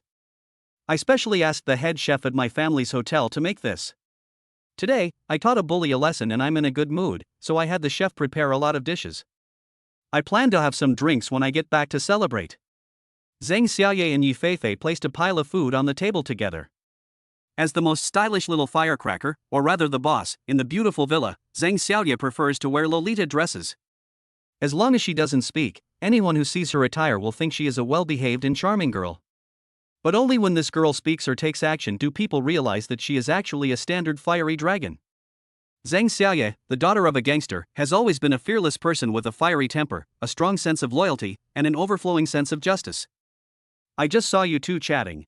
I specially asked the head chef at my family's hotel to make this. Today, I taught a bully a lesson and I'm in a good mood, so I had the chef prepare a lot of dishes. I plan to have some drinks when I get back to celebrate. Zhang Xiaoye and Yi Feifei placed a pile of food on the table together. As the most stylish little firecracker, or rather the boss, in the beautiful villa, Zhang Xiaoye prefers to wear Lolita dresses. As long as she doesn't speak, anyone who sees her attire will think she is a well-behaved and charming girl. But only when this girl speaks or takes action do people realize that she is actually a standard fiery dragon. Zhang Xiaoye, the daughter of a gangster, has always been a fearless person with a fiery temper, a strong sense of loyalty, and an overflowing sense of justice. I just saw you two chatting.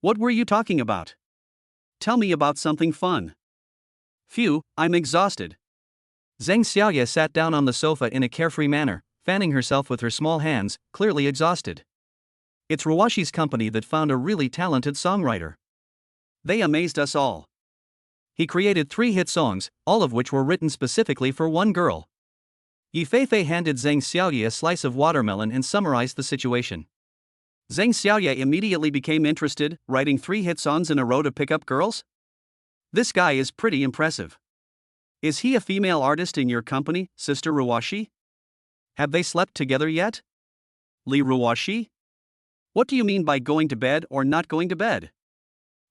What were you talking about? Tell me about something fun. Phew, I'm exhausted. Zhang Xiaoye sat down on the sofa in a carefree manner, fanning herself with her small hands, clearly exhausted. It's Ruwashi's company that found a really talented songwriter. They amazed us all. He created 3 hit songs, all of which were written specifically for one girl. Yi Feifei handed Zhang Xiaoye a slice of watermelon and summarized the situation. Zhang Xiaoye immediately became interested, writing 3 hit songs in a row to pick up girls? This guy is pretty impressive. Is he a female artist in your company, Sister Ruwashi? Have they slept together yet? Li Ruwashi? What do you mean by going to bed or not going to bed?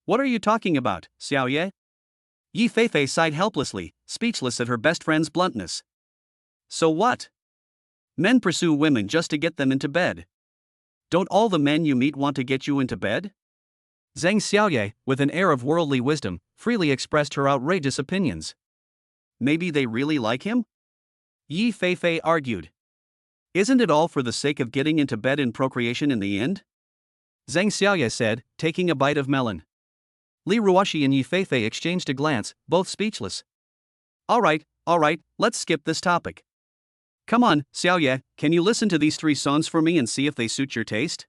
What are you talking about, Xiaoye? Yi Feifei sighed helplessly, speechless at her best friend's bluntness. So what? Men pursue women just to get them into bed. Don't all the men you meet want to get you into bed? Zhang Xiaoye, with an air of worldly wisdom, freely expressed her outrageous opinions. Maybe they really like him? Yi Feifei argued. Isn't it all for the sake of getting into bed and procreation in the end? Zhang Xiaoye said, taking a bite of melon. Li Ruwashi and Yi Feifei exchanged a glance, both speechless. All right, let's skip this topic. Come on, Xiaoye, can you listen to these 3 songs for me and see if they suit your taste?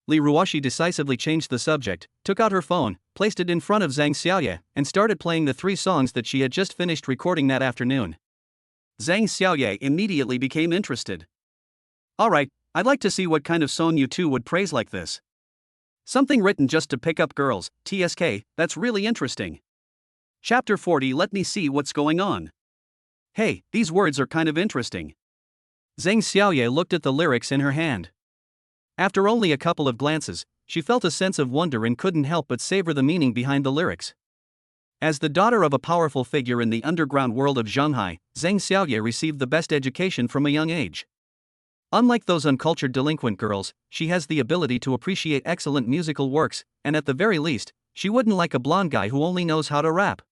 Li Ruwashi decisively changed the subject, took out her phone, placed it in front of Zhang Xiaoye, and started playing the 3 songs that she had just finished recording that afternoon. Zhang Xiaoye immediately became interested. Alright, I'd like to see what kind of song you two would praise like this. Something written just to pick up girls, TSK, that's really interesting. Chapter 40. Let me see what's going on. Hey, these words are kind of interesting. Zhang Xiaoye looked at the lyrics in her hand. After only a couple of glances, she felt a sense of wonder and couldn't help but savor the meaning behind the lyrics. As the daughter of a powerful figure in the underground world of Shanghai, Zhang Xiaoye received the best education from a young age. Unlike those uncultured delinquent girls, she has the ability to appreciate excellent musical works, and at the very least, she wouldn't like a blonde guy who only knows how to rap.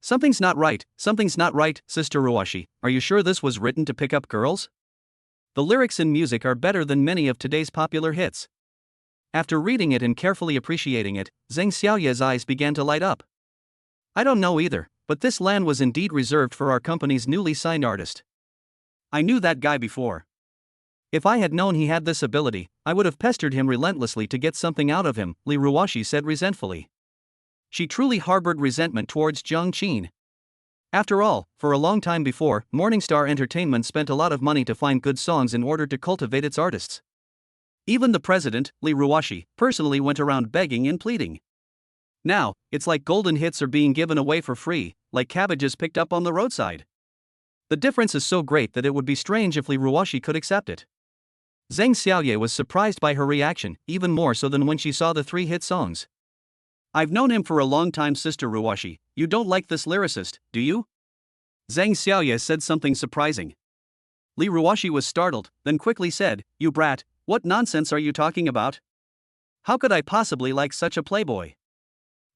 Something's not right, Sister Ruwashi, are you sure this was written to pick up girls? The lyrics and music are better than many of today's popular hits. After reading it and carefully appreciating it, Zhang Xiaoye's eyes began to light up. I don't know either, but this land was indeed reserved for our company's newly signed artist. I knew that guy before. If I had known he had this ability, I would have pestered him relentlessly to get something out of him, Li Ruwashi said resentfully. She truly harbored resentment towards Jiang Qin. After all, for a long time before, Morningstar Entertainment spent a lot of money to find good songs in order to cultivate its artists. Even the president, Li Ruwashi, personally went around begging and pleading. Now, it's like golden hits are being given away for free, like cabbages picked up on the roadside. The difference is so great that it would be strange if Li Ruwashi could accept it. Zhang Xiaoye was surprised by her reaction, even more so than when she saw the 3 hit songs. I've known him for a long time, Sister Ruwashi. You don't like this lyricist, do you? Zhang Xiaoye said something surprising. Li Ruwashi was startled, then quickly said, You brat, what nonsense are you talking about? How could I possibly like such a playboy?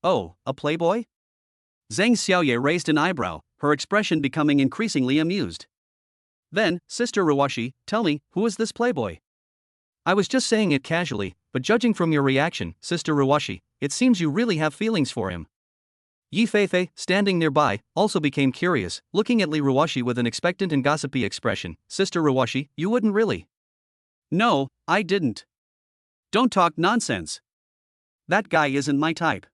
Oh, a playboy? Zhang Xiaoye raised an eyebrow, her expression becoming increasingly amused. Then, Sister Ruwashi, tell me, who is this playboy? I was just saying it casually, but judging from your reaction, Sister Ruwashi, it seems you really have feelings for him. Yi Feifei, standing nearby, also became curious, looking at Li Ruwashi with an expectant and gossipy expression. Sister Ruwashi, you wouldn't really? No, I didn't. Don't talk nonsense. That guy isn't my type.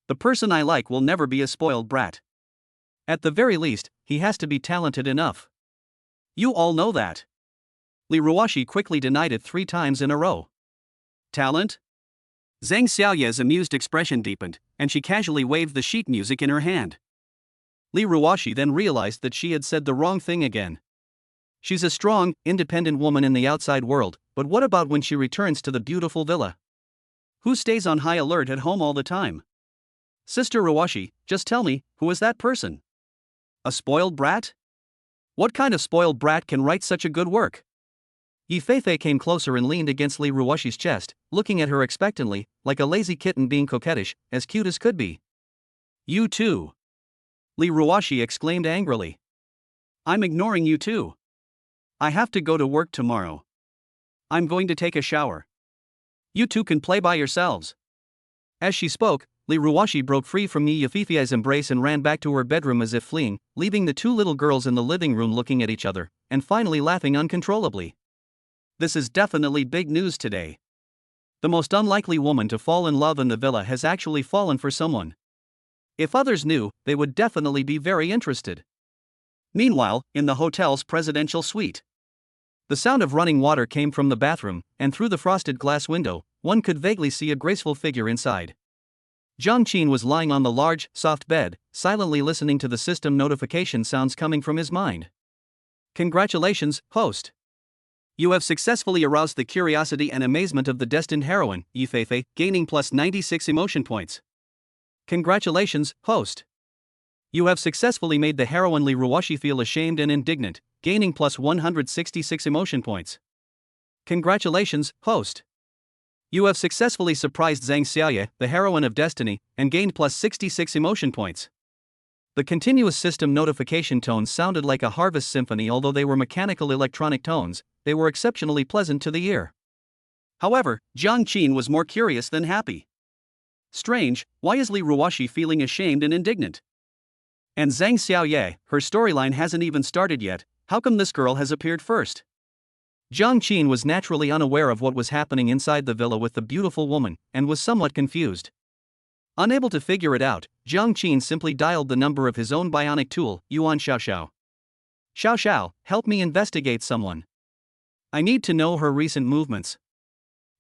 The person I like will never be a spoiled brat. At the very least, he has to be talented enough. You all know that. Li Ruwashi quickly denied it 3 times in a row. Talent? Zhang Xiaoye's amused expression deepened, and she casually waved the sheet music in her hand. Li Ruwashi then realized that she had said the wrong thing again. She's a strong, independent woman in the outside world, but what about when she returns to the beautiful villa? Who stays on high alert at home all the time? Sister Ruwashi, just tell me, who is that person? A spoiled brat? What kind of spoiled brat can write such a good work? Yi Feifei came closer and leaned against Li Ruwashi's chest, looking at her expectantly, like a lazy kitten being coquettish, as cute as could be. You too. Li Ruwashi exclaimed angrily. I'm ignoring you too. I have to go to work tomorrow. I'm going to take a shower. You two can play by yourselves. As she spoke, Li Ruwashi broke free from Yi Feifei's embrace and ran back to her bedroom as if fleeing, leaving the 2 little girls in the living room looking at each other, and finally laughing uncontrollably. This is definitely big news today. The most unlikely woman to fall in love in the villa has actually fallen for someone. If others knew, they would definitely be very interested. Meanwhile, in the hotel's presidential suite, the sound of running water came from the bathroom, and through the frosted glass window, one could vaguely see a graceful figure inside. Jiang Qin was lying on the large, soft bed, silently listening to the system notification sounds coming from his mind. Congratulations, host. You have successfully aroused the curiosity and amazement of the destined heroine, Yi Feifei, gaining plus 96 emotion points. Congratulations, host. You have successfully made the heroine Li Ruwashi feel ashamed and indignant, gaining plus 166 emotion points. Congratulations, host. You have successfully surprised Zhang Xiaoye, the heroine of destiny, and gained plus 66 emotion points. The continuous system notification tones sounded like a harvest symphony. Although they were mechanical electronic tones, they were exceptionally pleasant to the ear. However, Jiang Qin was more curious than happy. Strange, why is Li Ruwashi feeling ashamed and indignant? And Zhang Xiaoye, her storyline hasn't even started yet. How come this girl has appeared first? Jiang Qin was naturally unaware of what was happening inside the villa with the beautiful woman, and was somewhat confused. Unable to figure it out, Jiang Qin simply dialed the number of his own bionic tool, Yuan Xiaoxiao. Xiaoxiao, help me investigate someone. I need to know her recent movements.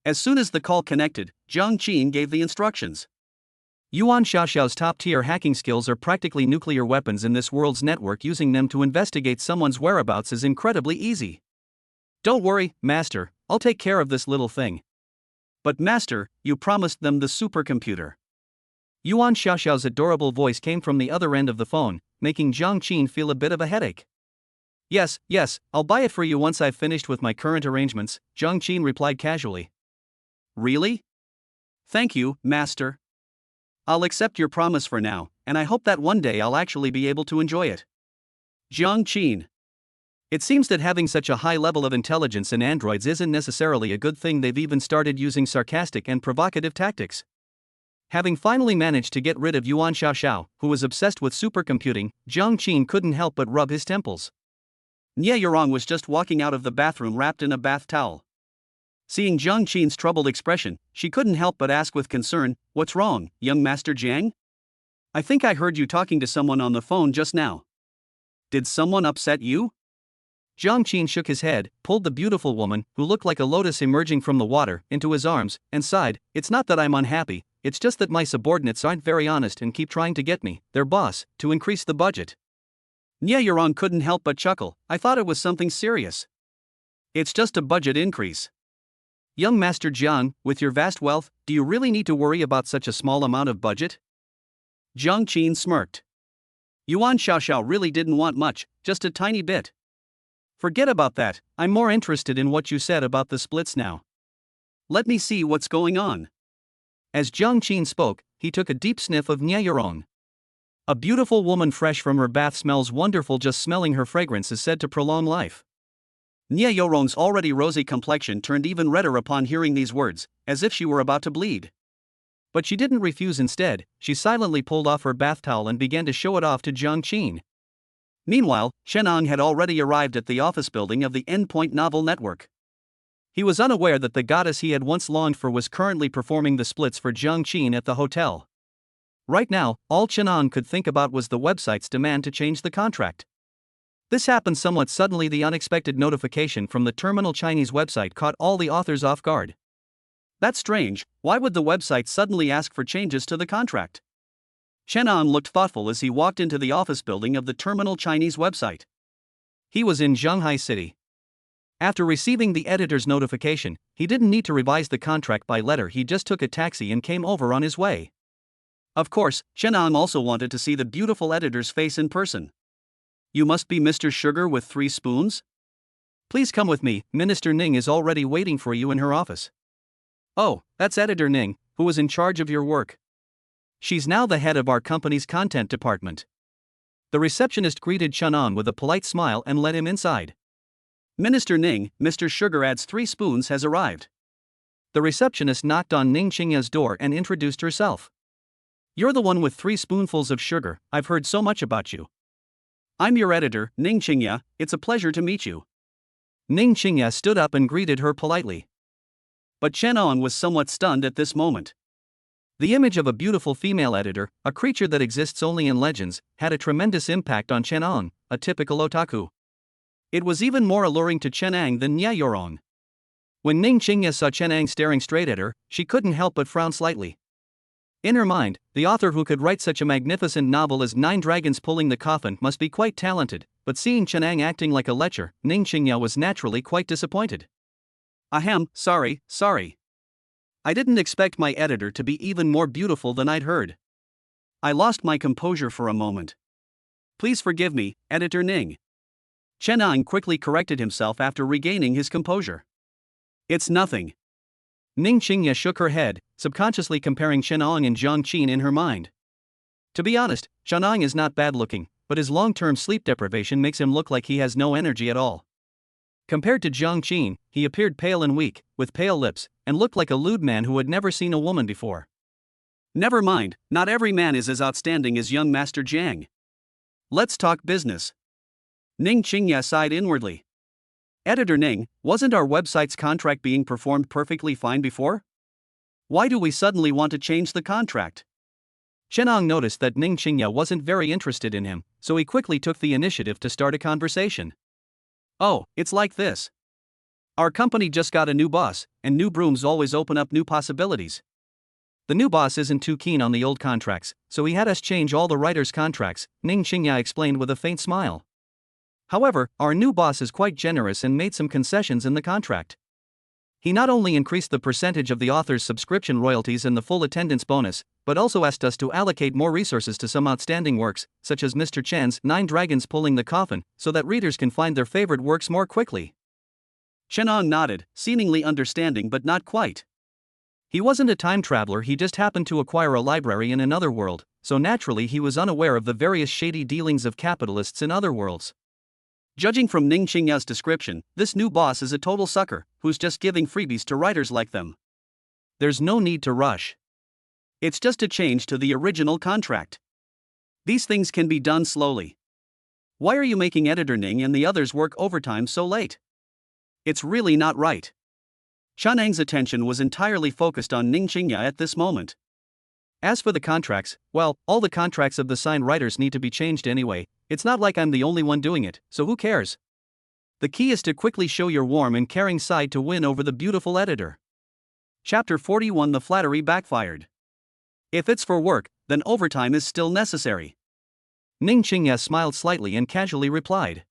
As soon as the call connected, Jiang Qin gave the instructions. Yuan Xiaoxiao's top-tier hacking skills are practically nuclear weapons in this world's network. Using them to investigate someone's whereabouts is incredibly easy. Don't worry, Master, I'll take care of this little thing. But Master, you promised them the supercomputer. Yuan Xiaoxiao's adorable voice came from the other end of the phone, making Jiang Qin feel a bit of a headache. Yes, I'll buy it for you once I've finished with my current arrangements, Jiang Qin replied casually. Really? Thank you, Master. I'll accept your promise for now, and I hope that one day I'll actually be able to enjoy it. Jiang Qin. It seems that having such a high level of intelligence in androids isn't necessarily a good thing. They've even started using sarcastic and provocative tactics. Having finally managed to get rid of Yuan Xiaoxiao, who was obsessed with supercomputing, Jiang Qin couldn't help but rub his temples. Nie Yurong was just walking out of the bathroom wrapped in a bath towel. Seeing Jiang Qin's troubled expression, she couldn't help but ask with concern, "What's wrong, young Master Jiang? I think I heard you talking to someone on the phone just now. Did someone upset you?" Jiang Qin shook his head, pulled the beautiful woman, who looked like a lotus emerging from the water, into his arms, and sighed, "It's not that I'm unhappy, it's just that my subordinates aren't very honest and keep trying to get me, their boss, to increase the budget." Nie Yurong couldn't help but chuckle. "I thought it was something serious. It's just a budget increase. Young Master Jiang, with your vast wealth, do you really need to worry about such a small amount of budget?" Jiang Qin smirked. Yuan Xiaoxiao really didn't want much, just a tiny bit. "Forget about that, I'm more interested in what you said about the splits now. Let me see what's going on." As Jiang Qin spoke, he took a deep sniff of Nie Yurong. A beautiful woman fresh from her bath smells wonderful. Just smelling her fragrance is said to prolong life. Nia Yoron's already rosy complexion turned even redder upon hearing these words, as if she were about to bleed. But she didn't refuse. Instead, she silently pulled off her bath towel and began to show it off to Jiang Qin. Meanwhile, Shenang had already arrived at the office building of the Endpoint Novel Network. He was unaware that the goddess he had once longed for was currently performing the splits for Jiang Qin at the hotel. Right now, all Shenang could think about was the website's demand to change the contract. This happened somewhat suddenly. The unexpected notification from the terminal Chinese website caught all the authors off guard. That's strange, why would the website suddenly ask for changes to the contract? Shenang looked thoughtful as he walked into the office building of the terminal Chinese website. He was in Shanghai City. After receiving the editor's notification, he didn't need to revise the contract by letter. He just took a taxi and came over on his way. Of course, Shenang also wanted to see the beautiful editor's face in person. You must be Mr. Sugar with 3 spoons? Please come with me, Minister Ning is already waiting for you in her office. Oh, that's Editor Ning, who was in charge of your work. She's now the head of our company's content department. The receptionist greeted Shenang with a polite smile and led him inside. Minister Ning, Mr. Sugar adds 3 spoons has arrived. The receptionist knocked on Ning Qingya's door and introduced herself. You're the one with 3 spoonfuls of sugar, I've heard so much about you. I'm your editor, Ning Qingya, it's a pleasure to meet you. Ning Qingya stood up and greeted her politely. But Shenang was somewhat stunned at this moment. The image of a beautiful female editor, a creature that exists only in legends, had a tremendous impact on Shenang, a typical otaku. It was even more alluring to Shenang than Nia Yoron. When Ning Qingya saw Shenang staring straight at her, she couldn't help but frown slightly. In her mind, the author who could write such a magnificent novel as 9 Dragons Pulling the Coffin must be quite talented, but seeing Shenang acting like a lecher, Ning Qingya was naturally quite disappointed. Ahem, sorry. I didn't expect my editor to be even more beautiful than I'd heard. I lost my composure for a moment. Please forgive me, Editor Ning. Shenang quickly corrected himself after regaining his composure. It's nothing. Ning Qingya shook her head, subconsciously comparing Shenang and Jiang Qin in her mind. To be honest, Shenang is not bad looking, but his long-term sleep deprivation makes him look like he has no energy at all. Compared to Jiang Qin, he appeared pale and weak, with pale lips, and looked like a lewd man who had never seen a woman before. Never mind, not every man is as outstanding as young Master Jiang. Let's talk business. Ning Qingya sighed inwardly. Editor Ning, wasn't our website's contract being performed perfectly fine before? Why do we suddenly want to change the contract? Shenang noticed that Ning Qingya wasn't very interested in him, so he quickly took the initiative to start a conversation. Oh, it's like this. Our company just got a new boss, and new brooms always open up new possibilities. The new boss isn't too keen on the old contracts, so he had us change all the writers' contracts, Ning Qingya explained with a faint smile. However, our new boss is quite generous and made some concessions in the contract. He not only increased the percentage of the author's subscription royalties and the full attendance bonus, but also asked us to allocate more resources to some outstanding works, such as Mr. Chen's 9 Dragons Pulling the Coffin, so that readers can find their favorite works more quickly. Shenang nodded, seemingly understanding but not quite. He wasn't a time traveler, he just happened to acquire a library in another world, so naturally he was unaware of the various shady dealings of capitalists in other worlds. Judging from Ning Qingya's description, this new boss is a total sucker, who's just giving freebies to writers like them. There's no need to rush. It's just a change to the original contract. These things can be done slowly. Why are you making Editor Ning and the others work overtime so late? It's really not right. Shenang's attention was entirely focused on Ning Qingya at this moment. As for the contracts, well, all the contracts of the signed writers need to be changed anyway. It's not like I'm the only one doing it, so who cares? The key is to quickly show your warm and caring side to win over the beautiful editor. Chapter 41 The Flattery Backfired. If it's for work, then overtime is still necessary. Ning Qingya smiled slightly and casually replied.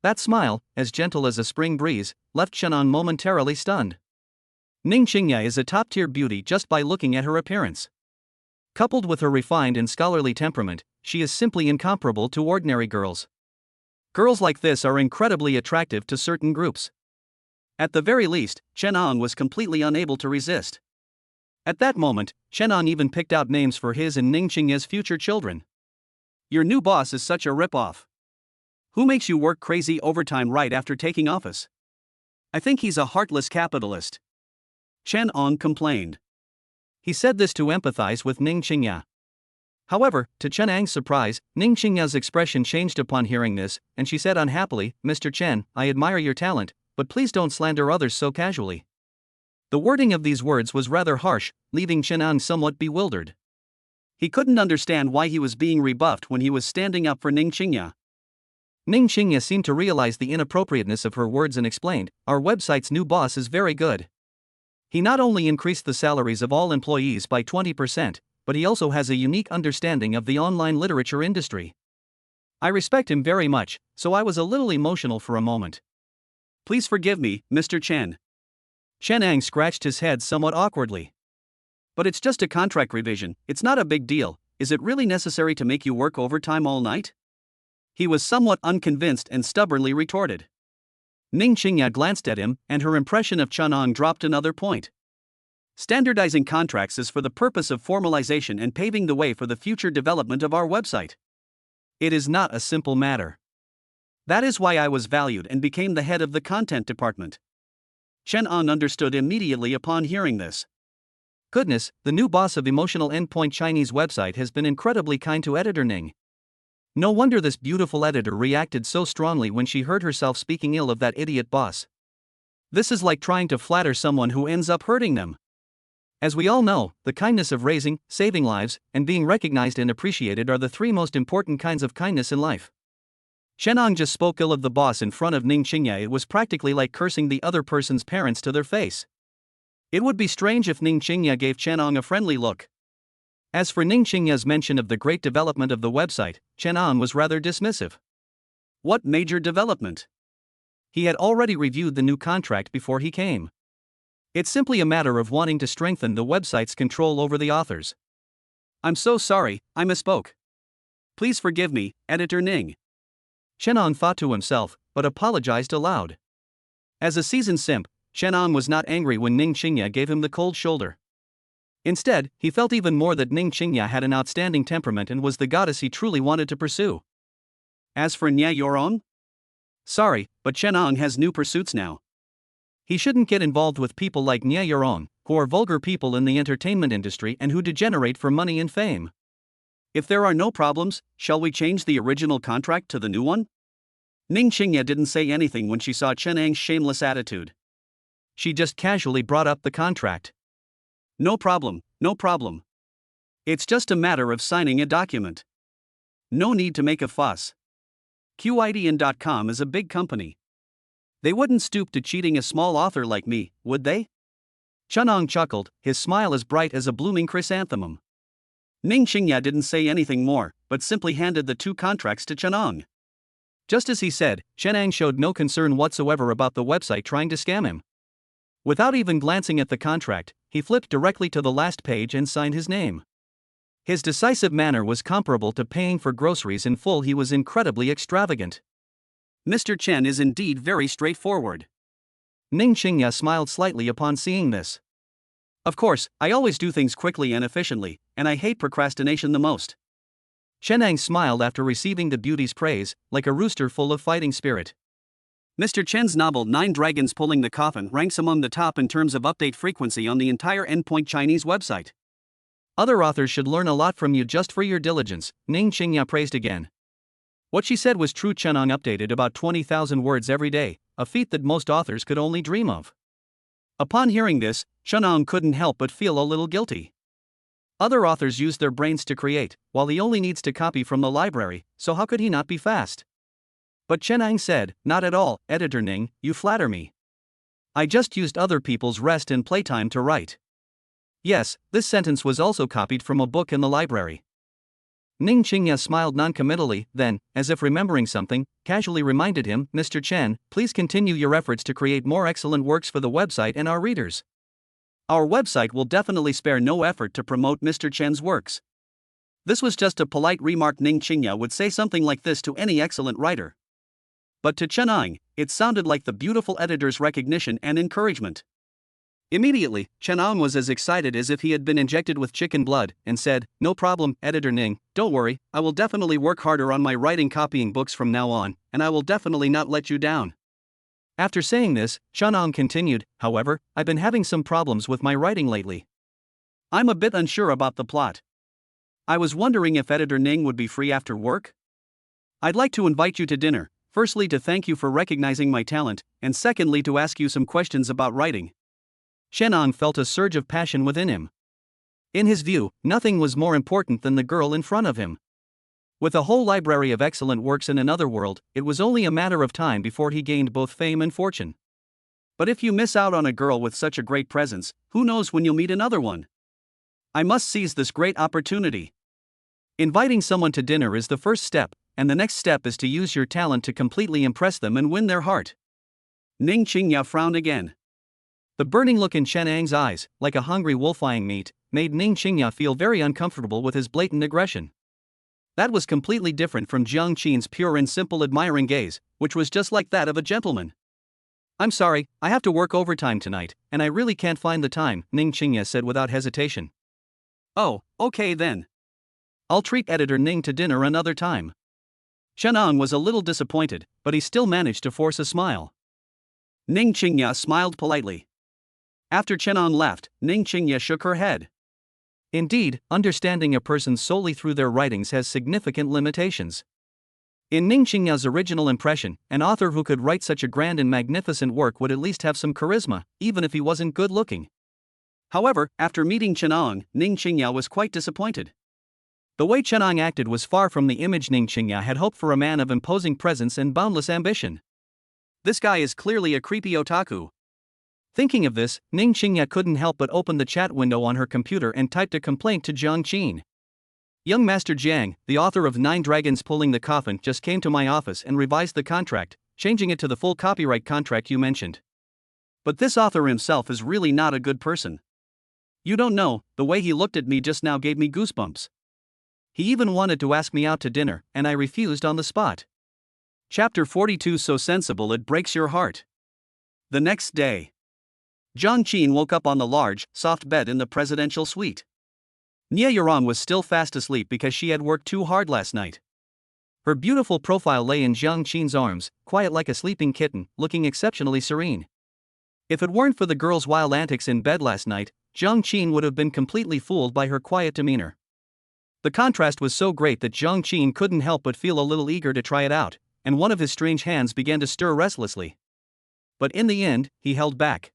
That smile, as gentle as a spring breeze, left Shenang momentarily stunned. Ning Qingya is a top-tier beauty just by looking at her appearance. Coupled with her refined and scholarly temperament, she is simply incomparable to ordinary girls. Girls like this are incredibly attractive to certain groups. At the very least, Shenang was completely unable to resist. At that moment, Shenang even picked out names for his and Ning Qingya's future children. Your new boss is such a rip-off. Who makes you work crazy overtime right after taking office? I think he's a heartless capitalist. Chen Ong complained. He said this to empathize with Ning Qingya. However, to Chen Ang's surprise, Ning Qingya's expression changed upon hearing this, and she said unhappily, "Mr. Chen, I admire your talent, but please don't slander others so casually." The wording of these words was rather harsh, leaving Chen Ang somewhat bewildered. He couldn't understand why he was being rebuffed when he was standing up for Ning Qingya. Ning Qingya seemed to realize the inappropriateness of her words and explained, "Our website's new boss is very good. He not only increased the salaries of all employees by 20%, but he also has a unique understanding of the online literature industry. I respect him very much, so I was a little emotional for a moment. Please forgive me, Mr. Chen." Chen Ang scratched his head somewhat awkwardly. "But it's just a contract revision, it's not a big deal. Is it really necessary to make you work overtime all night?" He was somewhat unconvinced and stubbornly retorted. Ning Qingya glanced at him, and her impression of Chen Ang dropped another point. Standardizing contracts is for the purpose of formalization and paving the way for the future development of our website. It is not a simple matter. That is why I was valued and became the head of the content department. Chen Ang understood immediately upon hearing this. Goodness, the new boss of Emotional Endpoint Chinese website has been incredibly kind to editor Ning. No wonder this beautiful editor reacted so strongly when she heard herself speaking ill of that idiot boss. This is like trying to flatter someone who ends up hurting them. As we all know, the kindness of raising, saving lives, and being recognized and appreciated are the three most important kinds of kindness in life. Chen Ang just spoke ill of the boss in front of Ning Qingya. It was practically like cursing the other person's parents to their face. It would be strange if Ning Qingya gave Chen Ang a friendly look. As for Ning Qingya's mention of the great development of the website, Chen Ang was rather dismissive. What major development? He had already reviewed the new contract before he came. It's simply a matter of wanting to strengthen the website's control over the authors. I'm so sorry, I misspoke. Please forgive me, Editor Ning. Chen Ang thought to himself, but apologized aloud. As a seasoned simp, Chen Ang was not angry when Ning Qingya gave him the cold shoulder. Instead, he felt even more that Ning Qingya had an outstanding temperament and was the goddess he truly wanted to pursue. As for Nya Yorong? Sorry, but Chen Ang has new pursuits now. He shouldn't get involved with people like Nya Yorong, who are vulgar people in the entertainment industry and who degenerate for money and fame. If there are no problems, shall we change the original contract to the new one? Ning Qingya didn't say anything when she saw Chen Ang's shameless attitude. She just casually brought up the contract. No problem, no problem. It's just a matter of signing a document. No need to make a fuss. QIDN.com is a big company. They wouldn't stoop to cheating a small author like me, would they? Chen Ang chuckled, his smile as bright as a blooming chrysanthemum. Ning Qingya didn't say anything more, but simply handed the two contracts to Chen Ang. Just as he said, Chen Ang showed no concern whatsoever about the website trying to scam him. Without even glancing at the contract, he flipped directly to the last page and signed his name. His decisive manner was comparable to paying for groceries in full. He was incredibly extravagant. Mr. Chen is indeed very straightforward. Ning Qingya smiled slightly upon seeing this. Of course, I always do things quickly and efficiently, and I hate procrastination the most. Chen Ang smiled after receiving the beauty's praise, like a rooster full of fighting spirit. Mr. Chen's novel 9 Dragons Pulling the Coffin ranks among the top in terms of update frequency on the entire Endpoint Chinese website. Other authors should learn a lot from you just for your diligence, Ning Qingya praised again. What she said was true. Chen Ang updated about 20,000 words every day, a feat that most authors could only dream of. Upon hearing this, Chen Ang couldn't help but feel a little guilty. Other authors use their brains to create, while he only needs to copy from the library, so how could he not be fast? But Chen Ang said, "Not at all, Editor Ning, you flatter me. I just used other people's rest and playtime to write." Yes, this sentence was also copied from a book in the library. Ning Qingya smiled noncommittally, then, as if remembering something, casually reminded him, "Mr. Chen, please continue your efforts to create more excellent works for the website and our readers. Our website will definitely spare no effort to promote Mr. Chen's works." This was just a polite remark. Ning Qingya would say something like this to any excellent writer. But to Chen Ang, it sounded like the beautiful editor's recognition and encouragement. Immediately, Chen Ang was as excited as if he had been injected with chicken blood, and said, "No problem, Editor Ning, don't worry, I will definitely work harder on my writing, copying books from now on, and I will definitely not let you down." After saying this, Chunong continued, however, I've been having some problems with my writing lately. I'm a bit unsure about the plot. I was wondering if editor Ning would be free after work? I'd like to invite you to dinner, firstly to thank you for recognizing my talent, and secondly to ask you some questions about writing. Chunong felt a surge of passion within him. In his view, nothing was more important than the girl in front of him. With a whole library of excellent works in another world, it was only a matter of time before he gained both fame and fortune. But if you miss out on a girl with such a great presence, who knows when you'll meet another one? I must seize this great opportunity. Inviting someone to dinner is the first step, and the next step is to use your talent to completely impress them and win their heart. Ning Qingya frowned again. The burning look in Chunong's eyes, like a hungry wolf eyeing meat, made Ning Qingya feel very uncomfortable with his blatant aggression. That was completely different from Jiang Qin's pure and simple admiring gaze, which was just like that of a gentleman. I'm sorry, I have to work overtime tonight, and I really can't find the time, Ning Qingya said without hesitation. Oh, okay then. I'll treat editor Ning to dinner another time. Chunong was a little disappointed, but he still managed to force a smile. Ning Qingya smiled politely. After Chunong left, Ning Qingya shook her head. Indeed, understanding a person solely through their writings has significant limitations. In Ning Qingya's original impression, an author who could write such a grand and magnificent work would at least have some charisma, even if he wasn't good-looking. However, after meeting Chunong, Ning Qingya was quite disappointed. The way Chunong acted was far from the image Ning Qingya had hoped for, a man of imposing presence and boundless ambition. This guy is clearly a creepy otaku. Thinking of this, Ning Qingya couldn't help but open the chat window on her computer and typed a complaint to Jiang Qin. Young Master Jiang, the author of 9 Dragons Pulling the Coffin, just came to my office and revised the contract, changing it to the full copyright contract you mentioned. But this author himself is really not a good person. You don't know, the way he looked at me just now gave me goosebumps. He even wanted to ask me out to dinner, and I refused on the spot. Chapter 42, So sensible it breaks your heart. The next day, Jiang Qin woke up on the large, soft bed in the presidential suite. Nia Yurong was still fast asleep because she had worked too hard last night. Her beautiful profile lay in Jiang Qin's arms, quiet like a sleeping kitten, looking exceptionally serene. If it weren't for the girl's wild antics in bed last night, Jiang Qin would have been completely fooled by her quiet demeanor. The contrast was so great that Jiang Qin couldn't help but feel a little eager to try it out, and one of his strange hands began to stir restlessly. But in the end, he held back.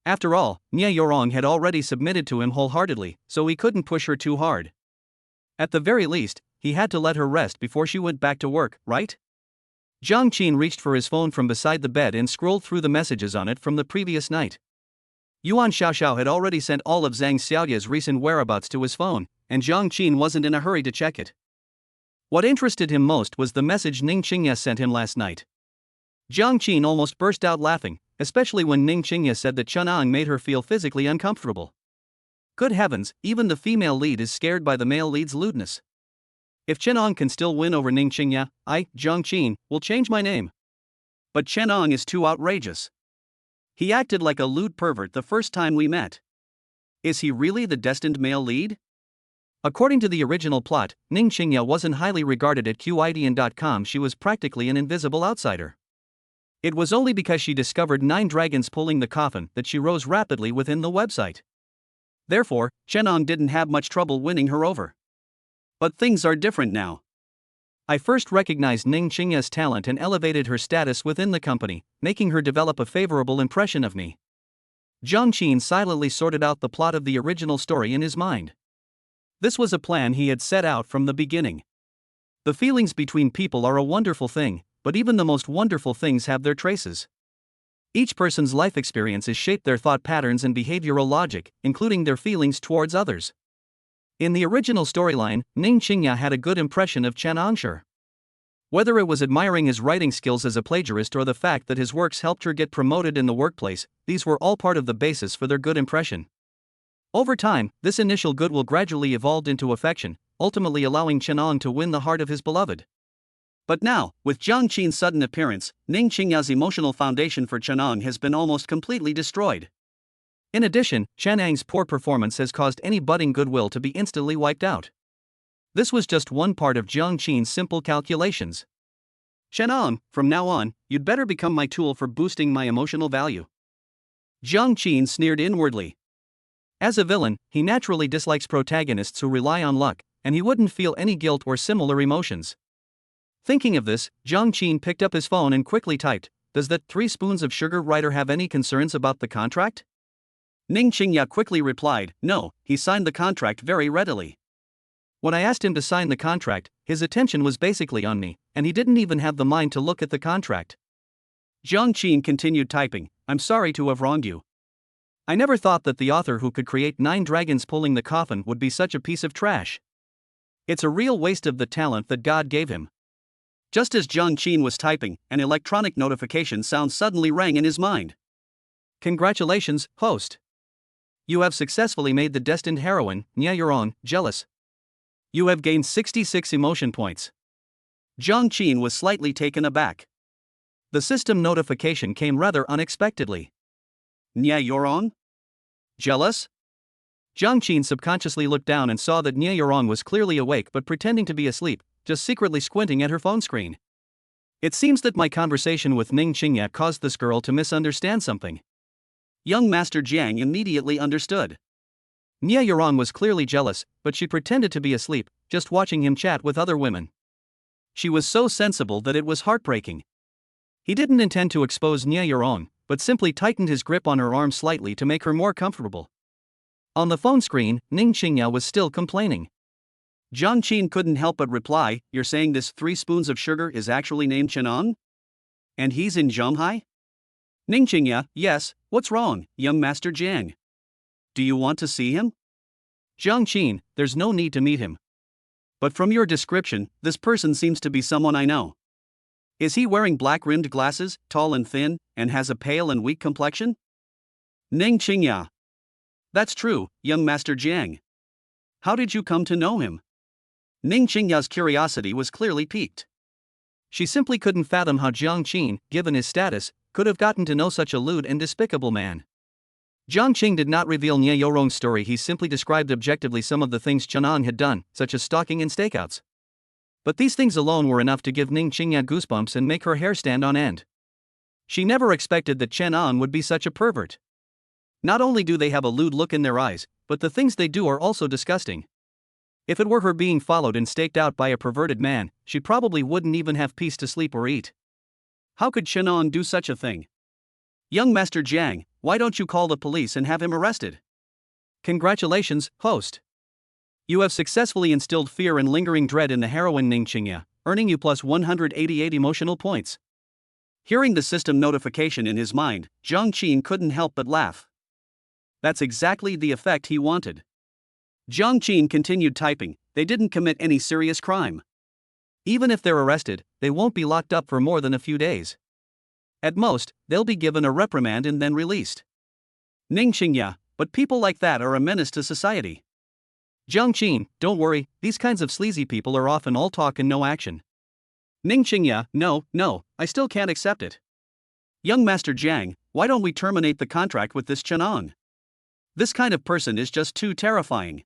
After all, Nia Yurong had already submitted to him wholeheartedly, so he couldn't push her too hard. At the very least, he had to let her rest before she went back to work, right? Jiang Qin reached for his phone from beside the bed and scrolled through the messages on it from the previous night. Yuan Xiaoxiao had already sent all of Zhang Xiaoya's recent whereabouts to his phone, and Jiang Qin wasn't in a hurry to check it. What interested him most was the message Ning Qingya sent him last night. Jiang Qin almost burst out laughing, especially when Ning Qingya said that Chunong made her feel physically uncomfortable. Good heavens, even the female lead is scared by the male lead's lewdness. If Chunong can still win over Ning Qingya, I, Jiang Qin, will change my name. But Chunong is too outrageous. He acted like a lewd pervert the first time we met. Is he really the destined male lead? According to the original plot, Ning Qingya wasn't highly regarded at QIDN.com. She was practically an invisible outsider. It was only because she discovered 9 Dragons Pulling the Coffin that she rose rapidly within the website. Therefore, Chunong didn't have much trouble winning her over. But things are different now. I first recognized Ning Qingya's talent and elevated her status within the company, making her develop a favorable impression of me. Jiang Qin silently sorted out the plot of the original story in his mind. This was a plan he had set out from the beginning. The feelings between people are a wonderful thing, but even the most wonderful things have their traces. Each person's life experiences shape their thought patterns and behavioral logic, including their feelings towards others. In the original storyline, Ning Qingya had a good impression of Chen Angsher. Whether it was admiring his writing skills as a plagiarist or the fact that his works helped her get promoted in the workplace, these were all part of the basis for their good impression. Over time, this initial good will gradually evolve into affection, ultimately allowing Chunong to win the heart of his beloved. But now, with Jiang Qin's sudden appearance, Ning Qingya's emotional foundation for Chunong has been almost completely destroyed. In addition, Chunong's poor performance has caused any budding goodwill to be instantly wiped out. This was just one part of Jiang Qin's simple calculations. Chen, from now on, you'd better become my tool for boosting my emotional value. Jiang Qin sneered inwardly. As a villain, he naturally dislikes protagonists who rely on luck, and he wouldn't feel any guilt or similar emotions. Thinking of this, Jiang Qin picked up his phone and quickly typed, "Does that 3 spoons of sugar writer have any concerns about the contract?" Ning Qingya quickly replied, "No, he signed the contract very readily. When I asked him to sign the contract, his attention was basically on me, and he didn't even have the mind to look at the contract." Jiang Qin continued typing, "I'm sorry to have wronged you. I never thought that the author who could create 9 dragons pulling the coffin would be such a piece of trash. It's a real waste of the talent that God gave him." Just as Jiang Qin was typing, an electronic notification sound suddenly rang in his mind. "Congratulations, host. You have successfully made the destined heroine, heroine, jealous. You have gained 66 emotion points." Jiang Qin was slightly taken aback. The system notification came rather unexpectedly. Heroine? Jealous? Jiang Qin subconsciously looked down and saw that heroine was clearly awake but pretending to be asleep, just secretly squinting at her phone screen. It seems that my conversation with Ning Qingya caused this girl to misunderstand something. Young Master Jiang immediately understood. Heroine was clearly jealous, but she pretended to be asleep, just watching him chat with other women. She was so sensible that it was heartbreaking. He didn't intend to expose Heroine, but simply tightened his grip on her arm slightly to make her more comfortable. On the phone screen, Ning Qingya was still complaining. Jiang Qin couldn't help but reply, "You're saying this 3 spoons of sugar is actually named Chenon? And he's in Zhonghai?" Ning Qingya, "Yes, what's wrong, young Master Jiang? Do you want to see him?" Jiang Qin, "There's no need to meet him. But from your description, this person seems to be someone I know. Is he wearing black-rimmed glasses, tall and thin, and has a pale and weak complexion?" Ning Qingya, "That's true, young Master Jiang. How did you come to know him?" Ning Qingya's curiosity was clearly piqued. She simply couldn't fathom how Jiang Qin, given his status, could have gotten to know such a lewd and despicable man. Jiang Qin did not reveal Nie Yorong's story, he simply described objectively some of the things Chenon had done, such as stalking and stakeouts. But these things alone were enough to give Ning Qingya goosebumps and make her hair stand on end. She never expected that Chenon would be such a pervert. Not only do they have a lewd look in their eyes, but the things they do are also disgusting. If it were her being followed and staked out by a perverted man, she probably wouldn't even have peace to sleep or eat. How could Chenon do such a thing? Young Master Jiang, why don't you call the police and have him arrested? Congratulations, host. You have successfully instilled fear and lingering dread in the heroine Ning Qingya, earning you plus 188 emotional points. Hearing the system notification in his mind, Jiang Qin couldn't help but laugh. That's exactly the effect he wanted. Jiang Qin continued typing, "They didn't commit any serious crime. Even if they're arrested, they won't be locked up for more than a few days. At most, they'll be given a reprimand and then released." Ning Qingya, "But people like that are a menace to society." Jiang Qin, "Don't worry, these kinds of sleazy people are often all talk and no action." Ning Qingya, No, I still can't accept it. Young Master Jiang, why don't we terminate the contract with this Chenon? This kind of person is just too terrifying.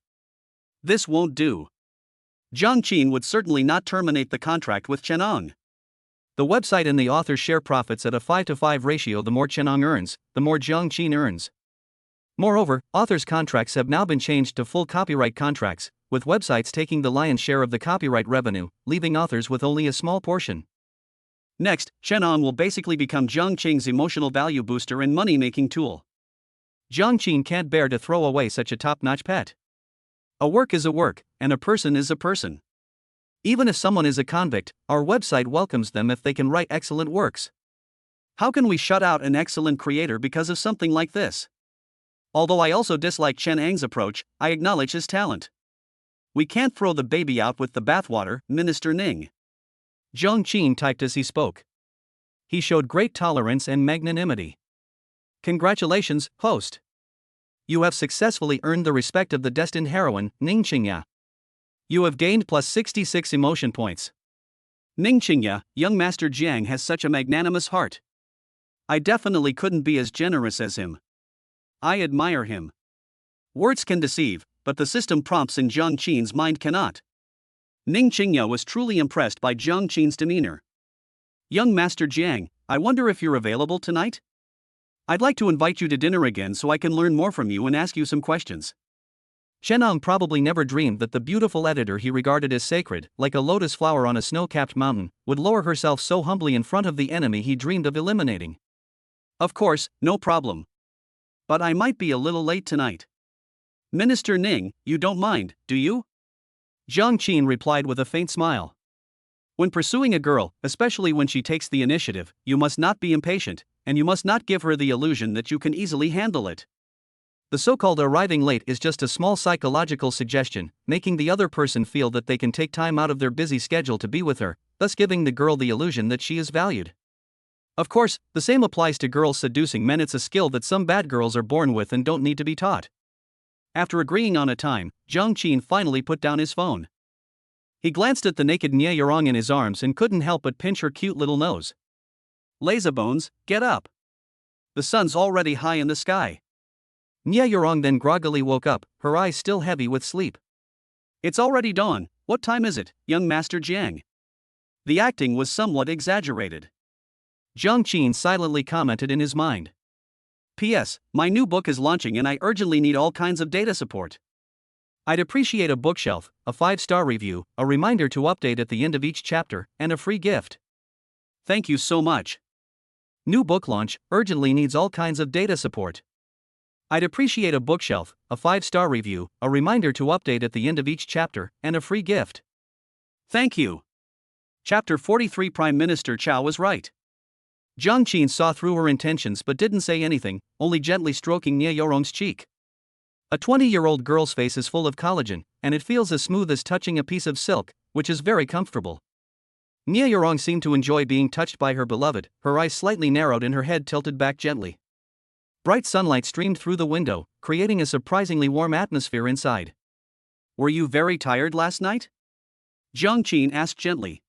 This won't do. Jiang Qin would certainly not terminate the contract with Chenon. The website and the author share profits at a 5-to-5 ratio. The more Chenon earns, the more Jiang Qin earns. Moreover, authors' contracts have now been changed to full copyright contracts, with websites taking the lion's share of the copyright revenue, leaving authors with only a small portion. Next, Chenon will basically become Jiang Qin's emotional value booster and money-making tool. Jiang Qin can't bear to throw away such a top-notch pet. A work is a work, and a person is a person. Even if someone is a convict, our website welcomes them if they can write excellent works. How can we shut out an excellent creator because of something like this? Although I also dislike Chen Ang's approach, I acknowledge his talent. We can't throw the baby out with the bathwater, Minister Ning. Jiang Qin typed as he spoke. He showed great tolerance and magnanimity. Congratulations, host. You have successfully earned the respect of the destined heroine, Ning Qingya. You have gained plus 66 emotion points. Ning Qingya, young Master Jiang has such a magnanimous heart. I definitely couldn't be as generous as him. I admire him. Words can deceive, but the system prompts in Jiang Qin's mind cannot. Ning Qingya was truly impressed by Jiang Qin's demeanor. Young Master Jiang, I wonder if you're available tonight? I'd like to invite you to dinner again so I can learn more from you and ask you some questions. Shenong probably never dreamed that the beautiful editor he regarded as sacred, like a lotus flower on a snow-capped mountain, would lower herself so humbly in front of the enemy he dreamed of eliminating. Of course, no problem. But I might be a little late tonight. Minister Ning, you don't mind, do you? Zhang Qin replied with a faint smile. When pursuing a girl, especially when she takes the initiative, you must not be impatient, and you must not give her the illusion that you can easily handle it. The so-called arriving late is just a small psychological suggestion, making the other person feel that they can take time out of their busy schedule to be with her, thus giving the girl the illusion that she is valued. Of course, the same applies to girls seducing men. It's a skill that some bad girls are born with and don't need to be taught. After agreeing on a time, Zhang Qin finally put down his phone. He glanced at the naked Nia Yorong in his arms and couldn't help but pinch her cute little nose. Lazybones, get up. The sun's already high in the sky. Nia Yorong then groggily woke up, her eyes still heavy with sleep. It's already dawn. What time is it, young Master Jiang? The acting was somewhat exaggerated. Zhang Qin silently commented in his mind. P.S. My new book is launching and I urgently need all kinds of data support. I'd appreciate a bookshelf, a 5-star review, a reminder to update at the end of each chapter, and a free gift. Thank you so much. New book launch urgently needs all kinds of data support. I'd appreciate a bookshelf, a 5-star review, a reminder to update at the end of each chapter, and a free gift. Thank you. Chapter 43. Prime Minister Chao was right. Zhang Qin saw through her intentions but didn't say anything, only gently stroking Nia Yorong's cheek. A 20-year-old girl's face is full of collagen, and it feels as smooth as touching a piece of silk, which is very comfortable. Nia Yorong seemed to enjoy being touched by her beloved, her eyes slightly narrowed and her head tilted back gently. Bright sunlight streamed through the window, creating a surprisingly warm atmosphere inside. Were you very tired last night? Zhang Qin asked gently.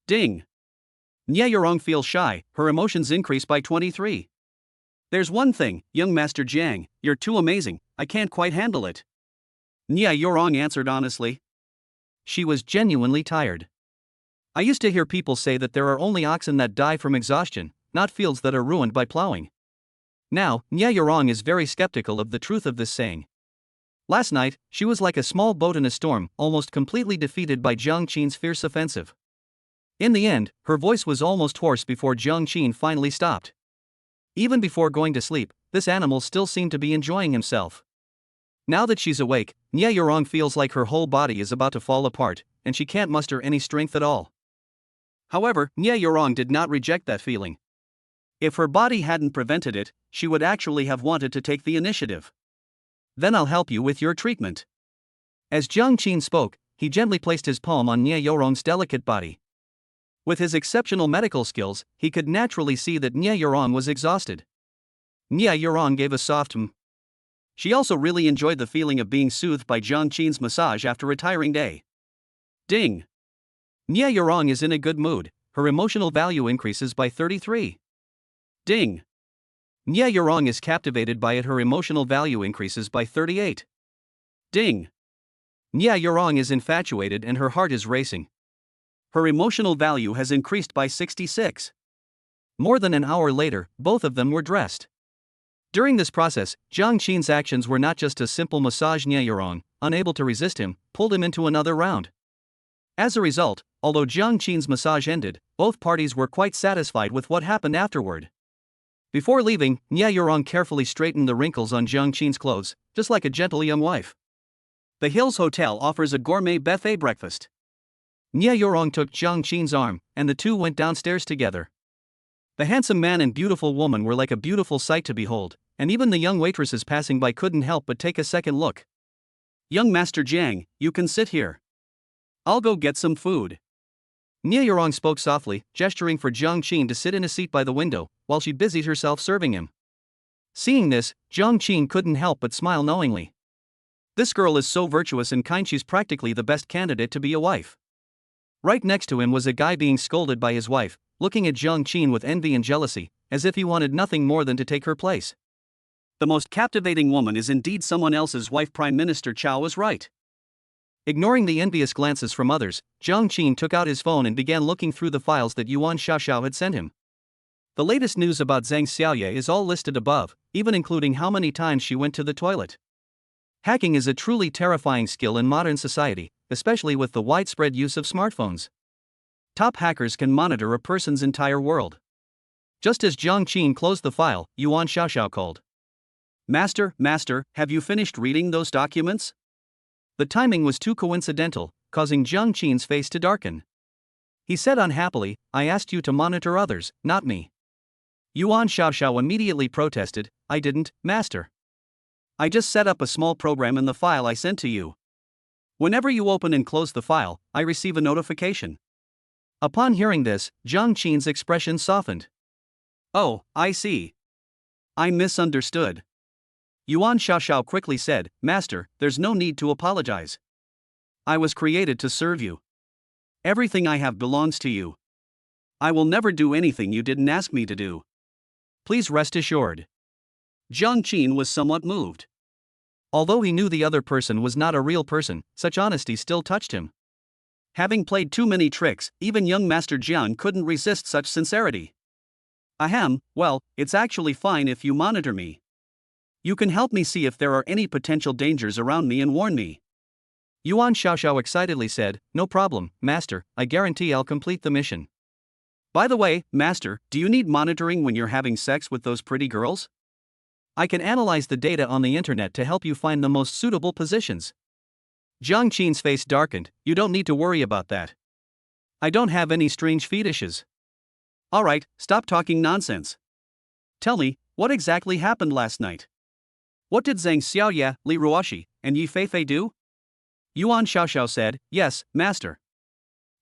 Ding. Nia Yorong feels shy, her emotions increase by 23. There's one thing, young Master Jiang, you're too amazing, I can't quite handle it. Nia Yorong answered honestly. She was genuinely tired. I used to hear people say that there are only oxen that die from exhaustion, not fields that are ruined by plowing. Now, Nia Yorong is very skeptical of the truth of this saying. Last night, she was like a small boat in a storm, almost completely defeated by Zhang Qin's fierce offensive. In the end, her voice was almost hoarse before Zhang Qin finally stopped. Even before going to sleep, this animal still seemed to be enjoying himself. Now that she's awake, Nia Yorong feels like her whole body is about to fall apart, and she can't muster any strength at all. However, Nia Yorong did not reject that feeling. If her body hadn't prevented it, she would actually have wanted to take the initiative. Then I'll help you with your treatment. As Zhang Qin spoke, he gently placed his palm on Nia Yorong's delicate body. With his exceptional medical skills, he could naturally see that Nia Yorong was exhausted. Nia Yorong gave a soft She also really enjoyed the feeling of being soothed by Zhang Qin's massage after a tiring day. Ding! Nia Yorong is in a good mood, her emotional value increases by 33. Ding! Nia Yorong is captivated by it, her emotional value increases by 38. Ding! Nia Yorong is infatuated and her heart is racing. Her emotional value has increased by 66. More than an hour later, both of them were dressed. During this process, Zhang Qin's actions were not just a simple massage. Nia Yorong, unable to resist him, pulled him into another round. As a result, although Zhang Qin's massage ended, both parties were quite satisfied with what happened afterward. Before leaving, Nia Yorong carefully straightened the wrinkles on Zhang Qin's clothes, just like a gentle young wife. The Hills Hotel offers a gourmet buffet breakfast. Nia Yorong took Zhang Qin's arm, and the two went downstairs together. The handsome man and beautiful woman were like a beautiful sight to behold, and even the young waitresses passing by couldn't help but take a second look. Young Master Jiang, you can sit here. I'll go get some food. Nia Yorong spoke softly, gesturing for Zhang Qin to sit in a seat by the window, while she busied herself serving him. Seeing this, Zhang Qin couldn't help but smile knowingly. This girl is so virtuous and kind, she's practically the best candidate to be a wife. Right next to him was a guy being scolded by his wife, looking at Zhang Qin with envy and jealousy, as if he wanted nothing more than to take her place. The most captivating woman is indeed someone else's wife. Prime Minister Chao was right. Ignoring the envious glances from others, Jiang Qin took out his phone and began looking through the files that Yuan Xiaoxiao had sent him. The latest news about Zhang Xiaoye is all listed above, even including how many times she went to the toilet. Hacking is a truly terrifying skill in modern society, especially with the widespread use of smartphones. Top hackers can monitor a person's entire world. Just as Jiang Qin closed the file, Yuan Xiaoxiao called. Master, have you finished reading those documents? The timing was too coincidental, causing Jiang Qin's face to darken. He said unhappily, I asked you to monitor others, not me. Yuan Xiaoxiao immediately protested, I didn't, master. I just set up a small program in the file I sent to you. Whenever you open and close the file, I receive a notification. Upon hearing this, Jiang Qin's expression softened. Oh, I see. I misunderstood. Yuan Xiaoxiao quickly said, Master, there's no need to apologize. I was created to serve you. Everything I have belongs to you. I will never do anything you didn't ask me to do. Please rest assured. Jiang Qin was somewhat moved. Although he knew the other person was not a real person, such honesty still touched him. Having played too many tricks, even young Master Jiang couldn't resist such sincerity. Ahem, well, it's actually fine if you monitor me. You can help me see if there are any potential dangers around me and warn me. Yuan Xiaoxiao excitedly said, No problem, Master, I guarantee I'll complete the mission. By the way, Master, do you need monitoring when you're having sex with those pretty girls? I can analyze the data on the internet to help you find the most suitable positions. Jiang Qin's face darkened, You don't need to worry about that. I don't have any strange fetishes. Alright, stop talking nonsense. Tell me, what exactly happened last night? What did Zhang Xiaoye, Li Ruoxi, and Yi Feifei do? Yuan Xiaoxiao said, Yes, Master.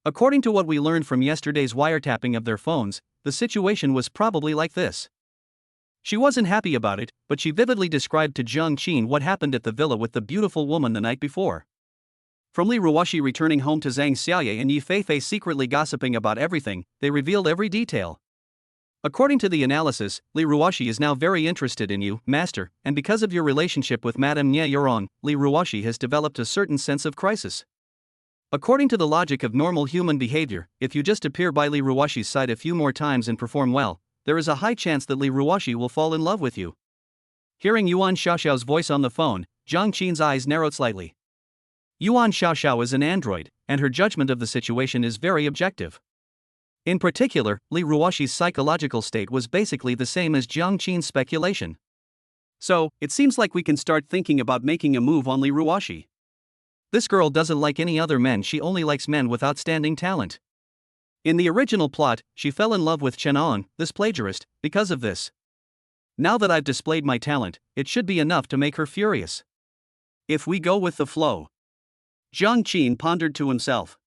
According to what we learned from yesterday's wiretapping of their phones, the situation was probably like this. She wasn't happy about it, but she vividly described to Jiang Qin what happened at the villa with the beautiful woman the night before. From Li Ruoxi returning home to Zhang Xiaoye and Yi Feifei secretly gossiping about everything, they revealed every detail. According to the analysis, Li Ruoxi is now very interested in you, Master, and because of your relationship with Madame Nye Yurong, Li Ruoxi has developed a certain sense of crisis. According to the logic of normal human behavior, if you just appear by Li Ruoxi's side a few more times and perform well, there is a high chance that Li Ruoxi will fall in love with you. Hearing Yuan Xiaoxiao's voice on the phone, Jiang Qin's eyes narrowed slightly. Yuan Xiaoxiao is an android, and her judgment of the situation is very objective. In particular, Li Ruoxi's psychological state was basically the same as Jiang Qin's speculation. So, it seems like we can start thinking about making a move on Li Ruoxi. This girl doesn't like any other men, she only likes men with outstanding talent. In the original plot, she fell in love with Chen On, this plagiarist, because of this. Now that I've displayed my talent, it should be enough to make her furious. If we go with the flow. Jiang Qin pondered to himself.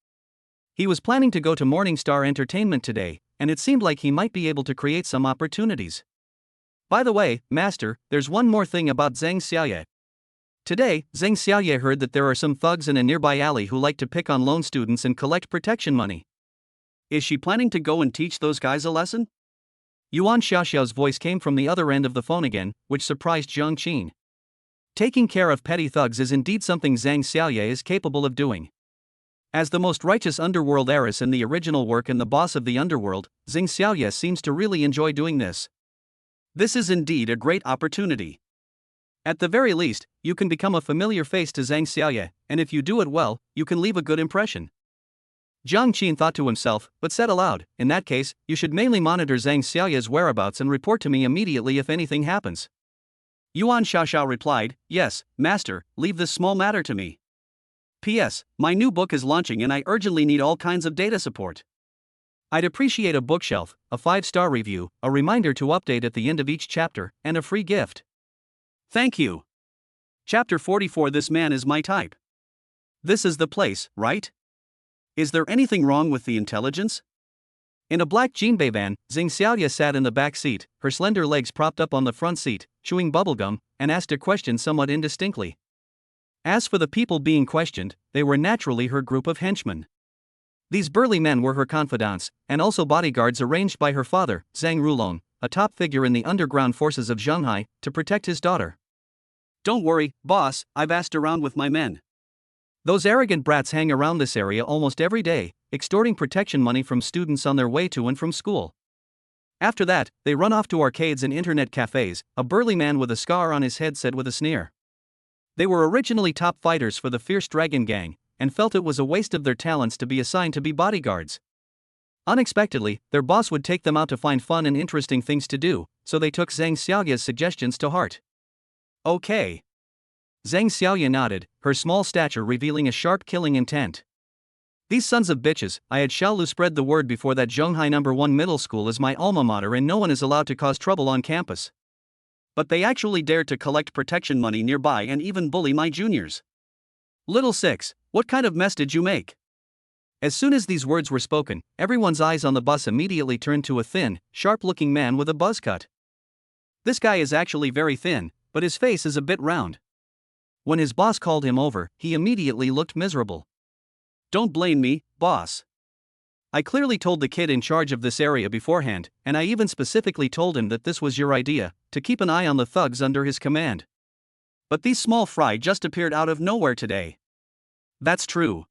He was planning to go to Morningstar Entertainment today, and it seemed like he might be able to create some opportunities. By the way, Master, there's one more thing about Zhang Xiaoye. Today, Zhang Xiaoye heard that there are some thugs in a nearby alley who like to pick on lone students and collect protection money. Is she planning to go and teach those guys a lesson? Yuan Xiaoxiao's voice came from the other end of the phone again, which surprised Jiang Qin. Taking care of petty thugs is indeed something Zhang Xiaoye is capable of doing. As the most righteous underworld heiress in the original work and the boss of the underworld, Zhang Xiaoye seems to really enjoy doing this. This is indeed a great opportunity. At the very least, you can become a familiar face to Zhang Xiaoye, and if you do it well, you can leave a good impression. Jiang Qin thought to himself, but said aloud, In that case, you should mainly monitor Zhang Xiaoye's whereabouts and report to me immediately if anything happens. Yuan Xiaoxiao replied, Yes, Master, leave this small matter to me. P.S. My new book is launching and I urgently need all kinds of data support. I'd appreciate a bookshelf, a 5-star review, a reminder to update at the end of each chapter, and a free gift. Thank you. Chapter 44 This man is my type. This is the place, right? Is there anything wrong with the intelligence? In a black Jinbei van, Zhang Xiaoye sat in the back seat, her slender legs propped up on the front seat, chewing bubblegum, and asked a question somewhat indistinctly. As for the people being questioned, they were naturally her group of henchmen. These burly men were her confidants, and also bodyguards arranged by her father, Zhang Rulong, a top figure in the underground forces of Shanghai, to protect his daughter. Don't worry, boss, I've asked around with my men. Those arrogant brats hang around this area almost every day, extorting protection money from students on their way to and from school. After that, they run off to arcades and internet cafes, a burly man with a scar on his head said with a sneer. They were originally top fighters for the fierce dragon gang, and felt it was a waste of their talents to be assigned to be bodyguards. Unexpectedly, their boss would take them out to find fun and interesting things to do, so they took Zhang Xiaoya's suggestions to heart. Okay. Zhang Xiaoya nodded, her small stature revealing a sharp killing intent. These sons of bitches, I had Xiaolu spread the word before that Zhonghai No. 1 middle school is my alma mater and no one is allowed to cause trouble on campus. But they actually dared to collect protection money nearby and even bully my juniors. Little Six, what kind of mess did you make? As soon as these words were spoken, everyone's eyes on the bus immediately turned to a thin, sharp-looking man with a buzz cut. This guy is actually very thin, but his face is a bit round. When his boss called him over, he immediately looked miserable. Don't blame me, boss. I clearly told the kid in charge of this area beforehand, and I even specifically told him that this was your idea, to keep an eye on the thugs under his command. But these small fry just appeared out of nowhere today. That's true.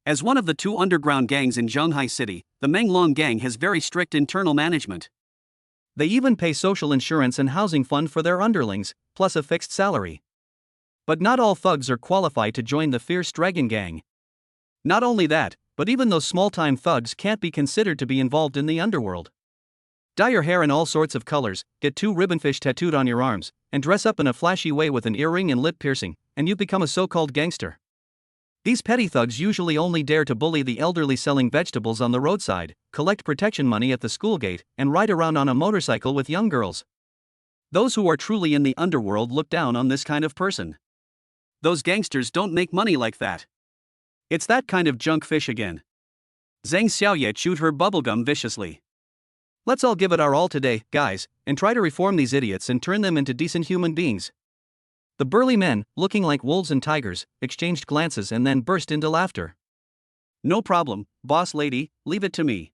As one of the two underground gangs in Zhonghai City, the Menglong gang has very strict internal management. They even pay social insurance and housing fund for their underlings, plus a fixed salary. But not all thugs are qualified to join the fierce dragon gang. Not only that, but even those small-time thugs can't be considered to be involved in the underworld. Dye your hair in all sorts of colors, get 2 ribbonfish tattooed on your arms, and dress up in a flashy way with an earring and lip piercing, and you become a so-called gangster. These petty thugs usually only dare to bully the elderly selling vegetables on the roadside, collect protection money at the school gate, and ride around on a motorcycle with young girls. Those who are truly in the underworld look down on this kind of person. Those gangsters don't make money like that. It's that kind of junk fish again. Zhang Xiaoya chewed her bubblegum viciously. Let's all give it our all today, guys, and try to reform these idiots and turn them into decent human beings. The burly men, looking like wolves and tigers, exchanged glances and then burst into laughter. No problem, boss lady, leave it to me.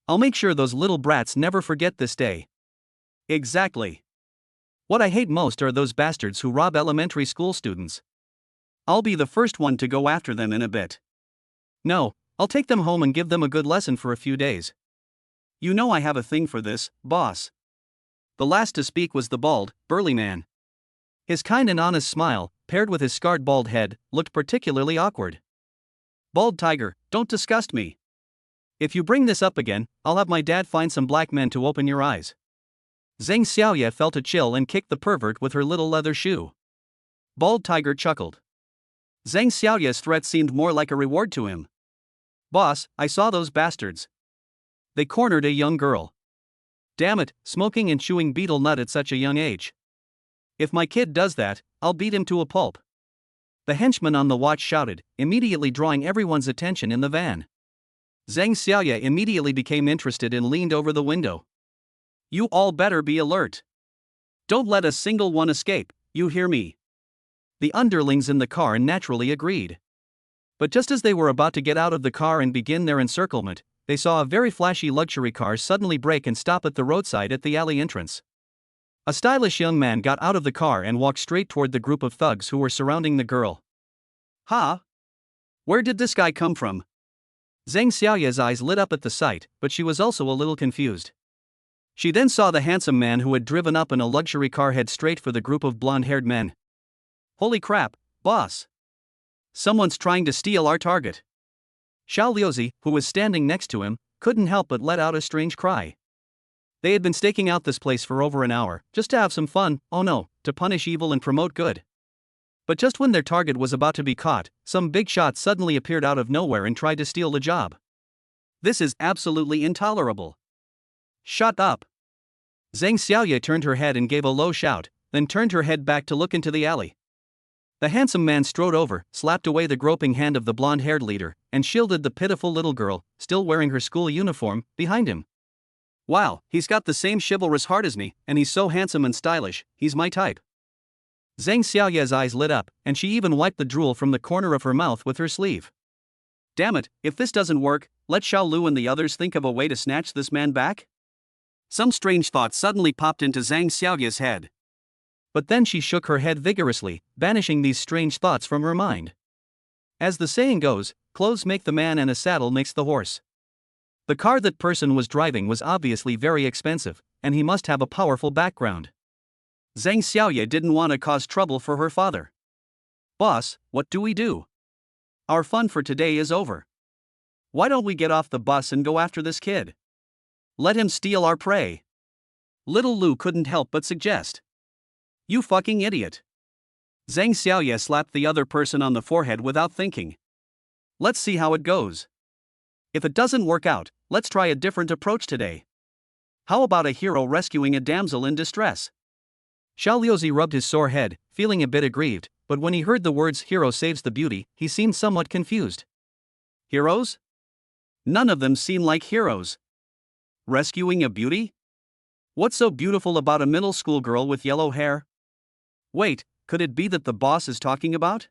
I'll make sure those little brats never forget this day. Exactly. What I hate most are those bastards who rob elementary school students. I'll be the first one to go after them in a bit. No, I'll take them home and give them a good lesson for a few days. You know I have a thing for this, boss. The last to speak was the bald, burly man. His kind and honest smile, paired with his scarred bald head, looked particularly awkward. Bald tiger, don't disgust me. If you bring this up again, I'll have my dad find some black men to open your eyes. Zhang Xiaoya felt a chill and kicked the pervert with her little leather shoe. Bald tiger chuckled. Zhang Xiaoya's threat seemed more like a reward to him. Boss, I saw those bastards. They cornered a young girl. Damn it, smoking and chewing betel nut at such a young age. If my kid does that, I'll beat him to a pulp. The henchman on the watch shouted, immediately drawing everyone's attention in the van. Zhang Xiaoya immediately became interested and leaned over the window. You all better be alert. Don't let a single one escape, you hear me? The underlings in the car naturally agreed. But just as they were about to get out of the car and begin their encirclement, they saw a very flashy luxury car suddenly brake and stop at the roadside at the alley entrance. A stylish young man got out of the car and walked straight toward the group of thugs who were surrounding the girl. Ha! Where did this guy come from? Zhang Xiaoya's eyes lit up at the sight, but she was also a little confused. She then saw the handsome man who had driven up in a luxury car head straight for the group of blonde-haired men. Holy crap, boss! Someone's trying to steal our target. Xiao Liuzi, who was standing next to him, couldn't help but let out a strange cry. They had been staking out this place for over an hour, just to have some fun, oh no, to punish evil and promote good. But just when their target was about to be caught, some big shot suddenly appeared out of nowhere and tried to steal the job. This is absolutely intolerable. Shut up! Zhang Xiaoya turned her head and gave a low shout, then turned her head back to look into the alley. The handsome man strode over, slapped away the groping hand of the blonde-haired leader, and shielded the pitiful little girl, still wearing her school uniform, behind him. Wow, he's got the same chivalrous heart as me, and he's so handsome and stylish, he's my type. Zhang Xiaoya's eyes lit up, and she even wiped the drool from the corner of her mouth with her sleeve. Damn it, if this doesn't work, let Xiao Lu and the others think of a way to snatch this man back? Some strange thought suddenly popped into Zhang Xiaoya's head. But then she shook her head vigorously, banishing these strange thoughts from her mind. As the saying goes, clothes make the man and a saddle makes the horse. The car that person was driving was obviously very expensive, and he must have a powerful background. Zhang Xiaoye didn't want to cause trouble for her father. Boss, what do we do? Our fun for today is over. Why don't we get off the bus and go after this kid? Let him steal our prey. Little Lu couldn't help but suggest. You fucking idiot. Zhang Xiaoye slapped the other person on the forehead without thinking. Let's see how it goes. If it doesn't work out, let's try a different approach today. How about a hero rescuing a damsel in distress? Xiao Liuzi rubbed his sore head, feeling a bit aggrieved, but when he heard the words hero saves the beauty, he seemed somewhat confused. Heroes? None of them seem like heroes. Rescuing a beauty? What's so beautiful about a middle school girl with yellow hair? Wait, could it be that the boss is talking about?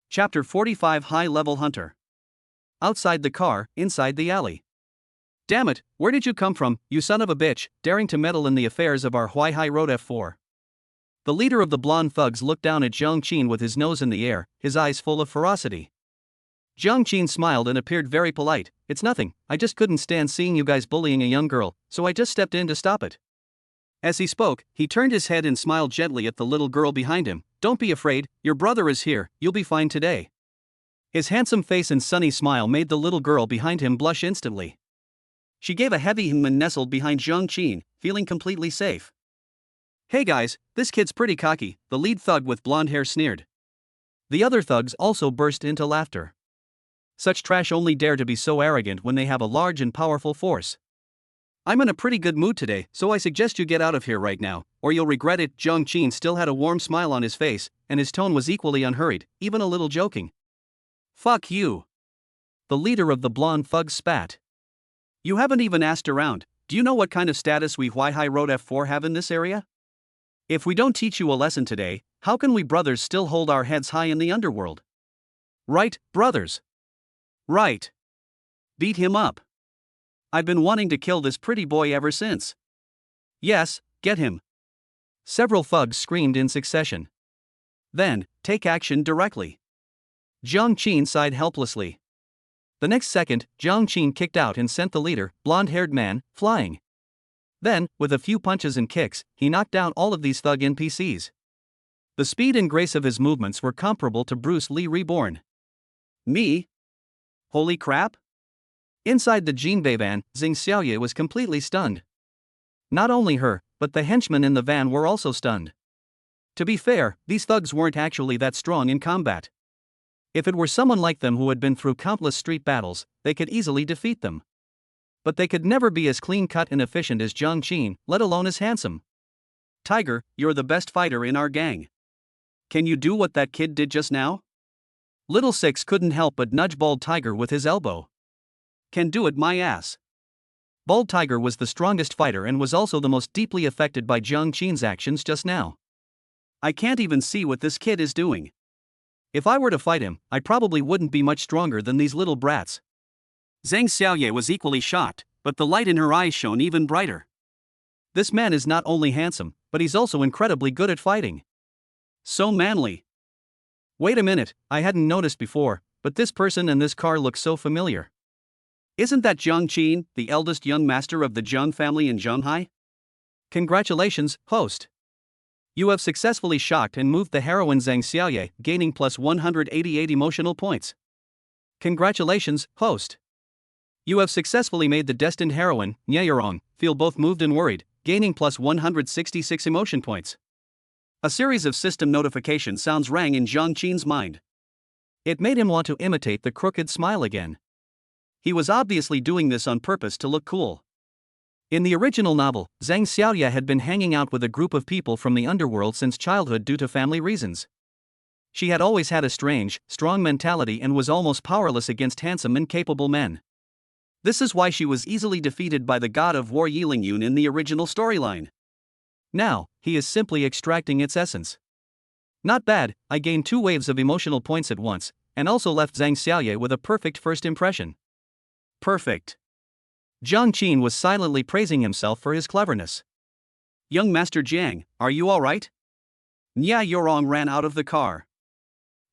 Chapter 45 High-Level Hunter. Outside the car, inside the alley. Damn it, where did you come from, you son of a bitch, daring to meddle in the affairs of our Huaihai Road F4? The leader of the blonde thugs looked down at Jiang Qin with his nose in the air, his eyes full of ferocity. Jiang Qin smiled and appeared very polite. It's nothing, I just couldn't stand seeing you guys bullying a young girl, so I just stepped in to stop it. As he spoke, he turned his head and smiled gently at the little girl behind him. Don't be afraid, your brother is here, you'll be fine today. His handsome face and sunny smile made the little girl behind him blush instantly. She gave a heavy hem and nestled behind Jiang Qin, feeling completely safe. Hey guys, this kid's pretty cocky, the lead thug with blonde hair sneered. The other thugs also burst into laughter. Such trash only dare to be so arrogant when they have a large and powerful force. I'm in a pretty good mood today, so I suggest you get out of here right now, or you'll regret it. Jiang Qin still had a warm smile on his face, and his tone was equally unhurried, even a little joking. Fuck you. The leader of the blonde thugs spat. You haven't even asked around. Do you know what kind of status we Huaihai Road F4 have in this area? If we don't teach you a lesson today, how can we brothers still hold our heads high in the underworld? Right, brothers? Right. Beat him up. I've been wanting to kill this pretty boy ever since. Yes, get him. Several thugs screamed in succession. Then, take action directly. Jiang Qin sighed helplessly. The next second, Jiang Qin kicked out and sent the leader, blonde-haired man, flying. Then, with a few punches and kicks, he knocked down all of these thug NPCs. The speed and grace of his movements were comparable to Bruce Lee reborn. Me? Holy crap? Inside the Jinbei van, Zhang Xiaoye was completely stunned. Not only her, but the henchmen in the van were also stunned. To be fair, these thugs weren't actually that strong in combat. If it were someone like them who had been through countless street battles, they could easily defeat them. But they could never be as clean-cut and efficient as Jiang Qin, let alone as handsome. Tiger, you're the best fighter in our gang. Can you do what that kid did just now? Little Six couldn't help but nudge Bald Tiger with his elbow. Can do it, my ass. Bald Tiger was the strongest fighter and was also the most deeply affected by Jiang Qin's actions just now. I can't even see what this kid is doing. If I were to fight him, I probably wouldn't be much stronger than these little brats. Zhang Xiaoye was equally shocked, but the light in her eyes shone even brighter. This man is not only handsome, but he's also incredibly good at fighting. So manly. Wait a minute, I hadn't noticed before, but this person and this car look so familiar. Isn't that Jiang Qin, the eldest young master of the Jiang family in Zhanghai? Congratulations, host. You have successfully shocked and moved the heroine Zhang Xiaoye, gaining plus 188 emotional points. Congratulations, host. You have successfully made the destined heroine, Nye feel both moved and worried, gaining plus 166 emotion points. A series of system notification sounds rang in Jiang Qin's mind. It made him want to imitate the crooked smile again. He was obviously doing this on purpose to look cool. In the original novel, Zhang Xiaoye had been hanging out with a group of people from the underworld since childhood due to family reasons. She had always had a strange, strong mentality and was almost powerless against handsome and capable men. This is why she was easily defeated by the god of war Yilingyun in the original storyline. Now, he is simply extracting its essence. Not bad, I gained 2 waves of emotional points at once, and also left Zhang Xiaoye with a perfect first impression. Perfect. Jiang Qin was silently praising himself for his cleverness. Young Master Jiang, are you alright? Nya Yorong ran out of the car.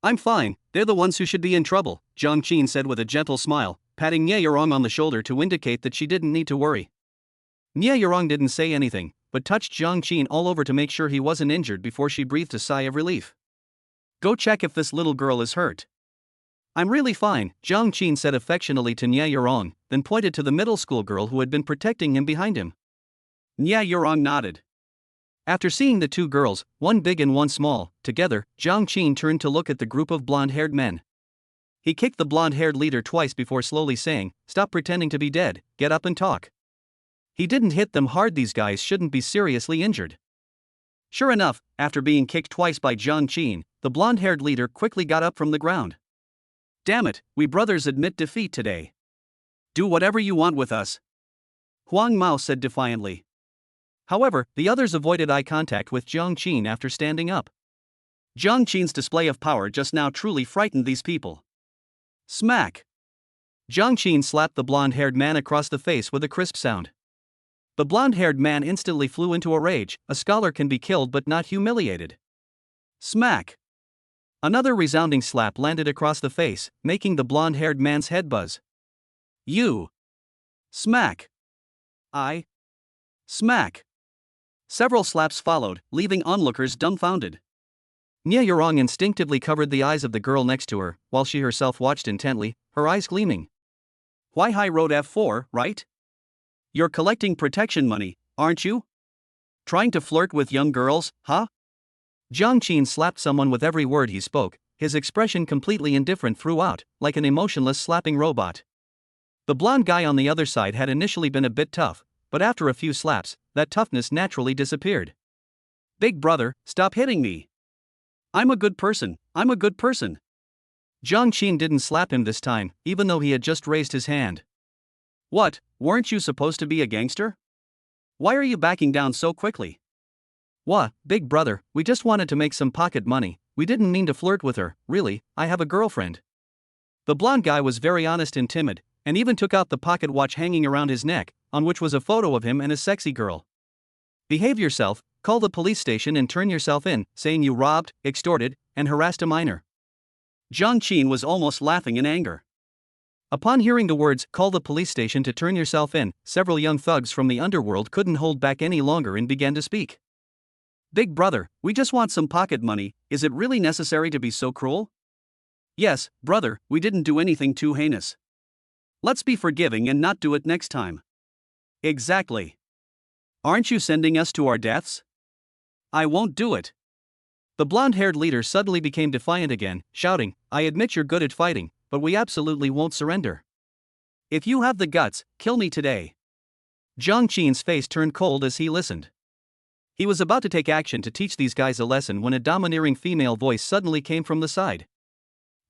I'm fine, They're the ones who should be in trouble, Jiang Qin said with a gentle smile, patting Nie Yorong on the shoulder to indicate that she didn't need to worry. Nie Yorong didn't say anything, but touched Jiang Qin all over to make sure he wasn't injured before she breathed a sigh of relief. Go check if this little girl is hurt. I'm really fine, Jiang Qin said affectionately to Nie Yorong, then pointed to the middle school girl who had been protecting him behind him. Nie Yorong nodded. After seeing the two girls, one big and one small, together, Jiang Qin turned to look at the group of blonde-haired men. He kicked the blonde-haired leader twice before slowly saying, "Stop pretending to be dead, get up and talk." He didn't hit them hard, these guys shouldn't be seriously injured. Sure enough, after being kicked twice by Jiang Qin, the blonde-haired leader quickly got up from the ground. Damn it, we brothers admit defeat today. Do whatever you want with us, Huang Mao said defiantly. However, the others avoided eye contact with Jiang Qin after standing up. Jiang Qin's display of power just now truly frightened these people. Smack! Jiang Qin slapped the blonde-haired man across the face with a crisp sound. The blonde-haired man instantly flew into a rage. A scholar can be killed but not humiliated. Smack! Another resounding slap landed across the face, making the blonde-haired man's head buzz. You! Smack! I! Smack! Several slaps followed, leaving onlookers dumbfounded. Nie Yorong instinctively covered the eyes of the girl next to her, while she herself watched intently, her eyes gleaming. Why High Road F4, right? You're collecting protection money, aren't you? Trying to flirt with young girls, huh? Jiang Qin slapped someone with every word he spoke, his expression completely indifferent throughout, like an emotionless slapping robot. The blonde guy on the other side had initially been a bit tough, but after a few slaps, that toughness naturally disappeared. Big brother, stop hitting me. I'm a good person, I'm a good person. Jiang Qin didn't slap him this time, even though he had just raised his hand. What, weren't you supposed to be a gangster? Why are you backing down so quickly? Wha, big brother, we just wanted to make some pocket money, we didn't mean to flirt with her, really, I have a girlfriend. The blonde guy was very honest and timid, and even took out the pocket watch hanging around his neck, on which was a photo of him and a sexy girl. Behave yourself, call the police station and turn yourself in, saying you robbed, extorted, and harassed a minor. Jiang Qin was almost laughing in anger. Upon hearing the words, call the police station to turn yourself in, several young thugs from the underworld couldn't hold back any longer and began to speak. Big brother, we just want some pocket money, is it really necessary to be so cruel? Yes, brother, we didn't do anything too heinous. Let's be forgiving and not do it next time. Exactly. Aren't you sending us to our deaths? I won't do it. The blonde-haired leader suddenly became defiant again, shouting, I admit you're good at fighting, but we absolutely won't surrender. If you have the guts, kill me today. Jiang Qin's face turned cold as he listened. He was about to take action to teach these guys a lesson when a domineering female voice suddenly came from the side.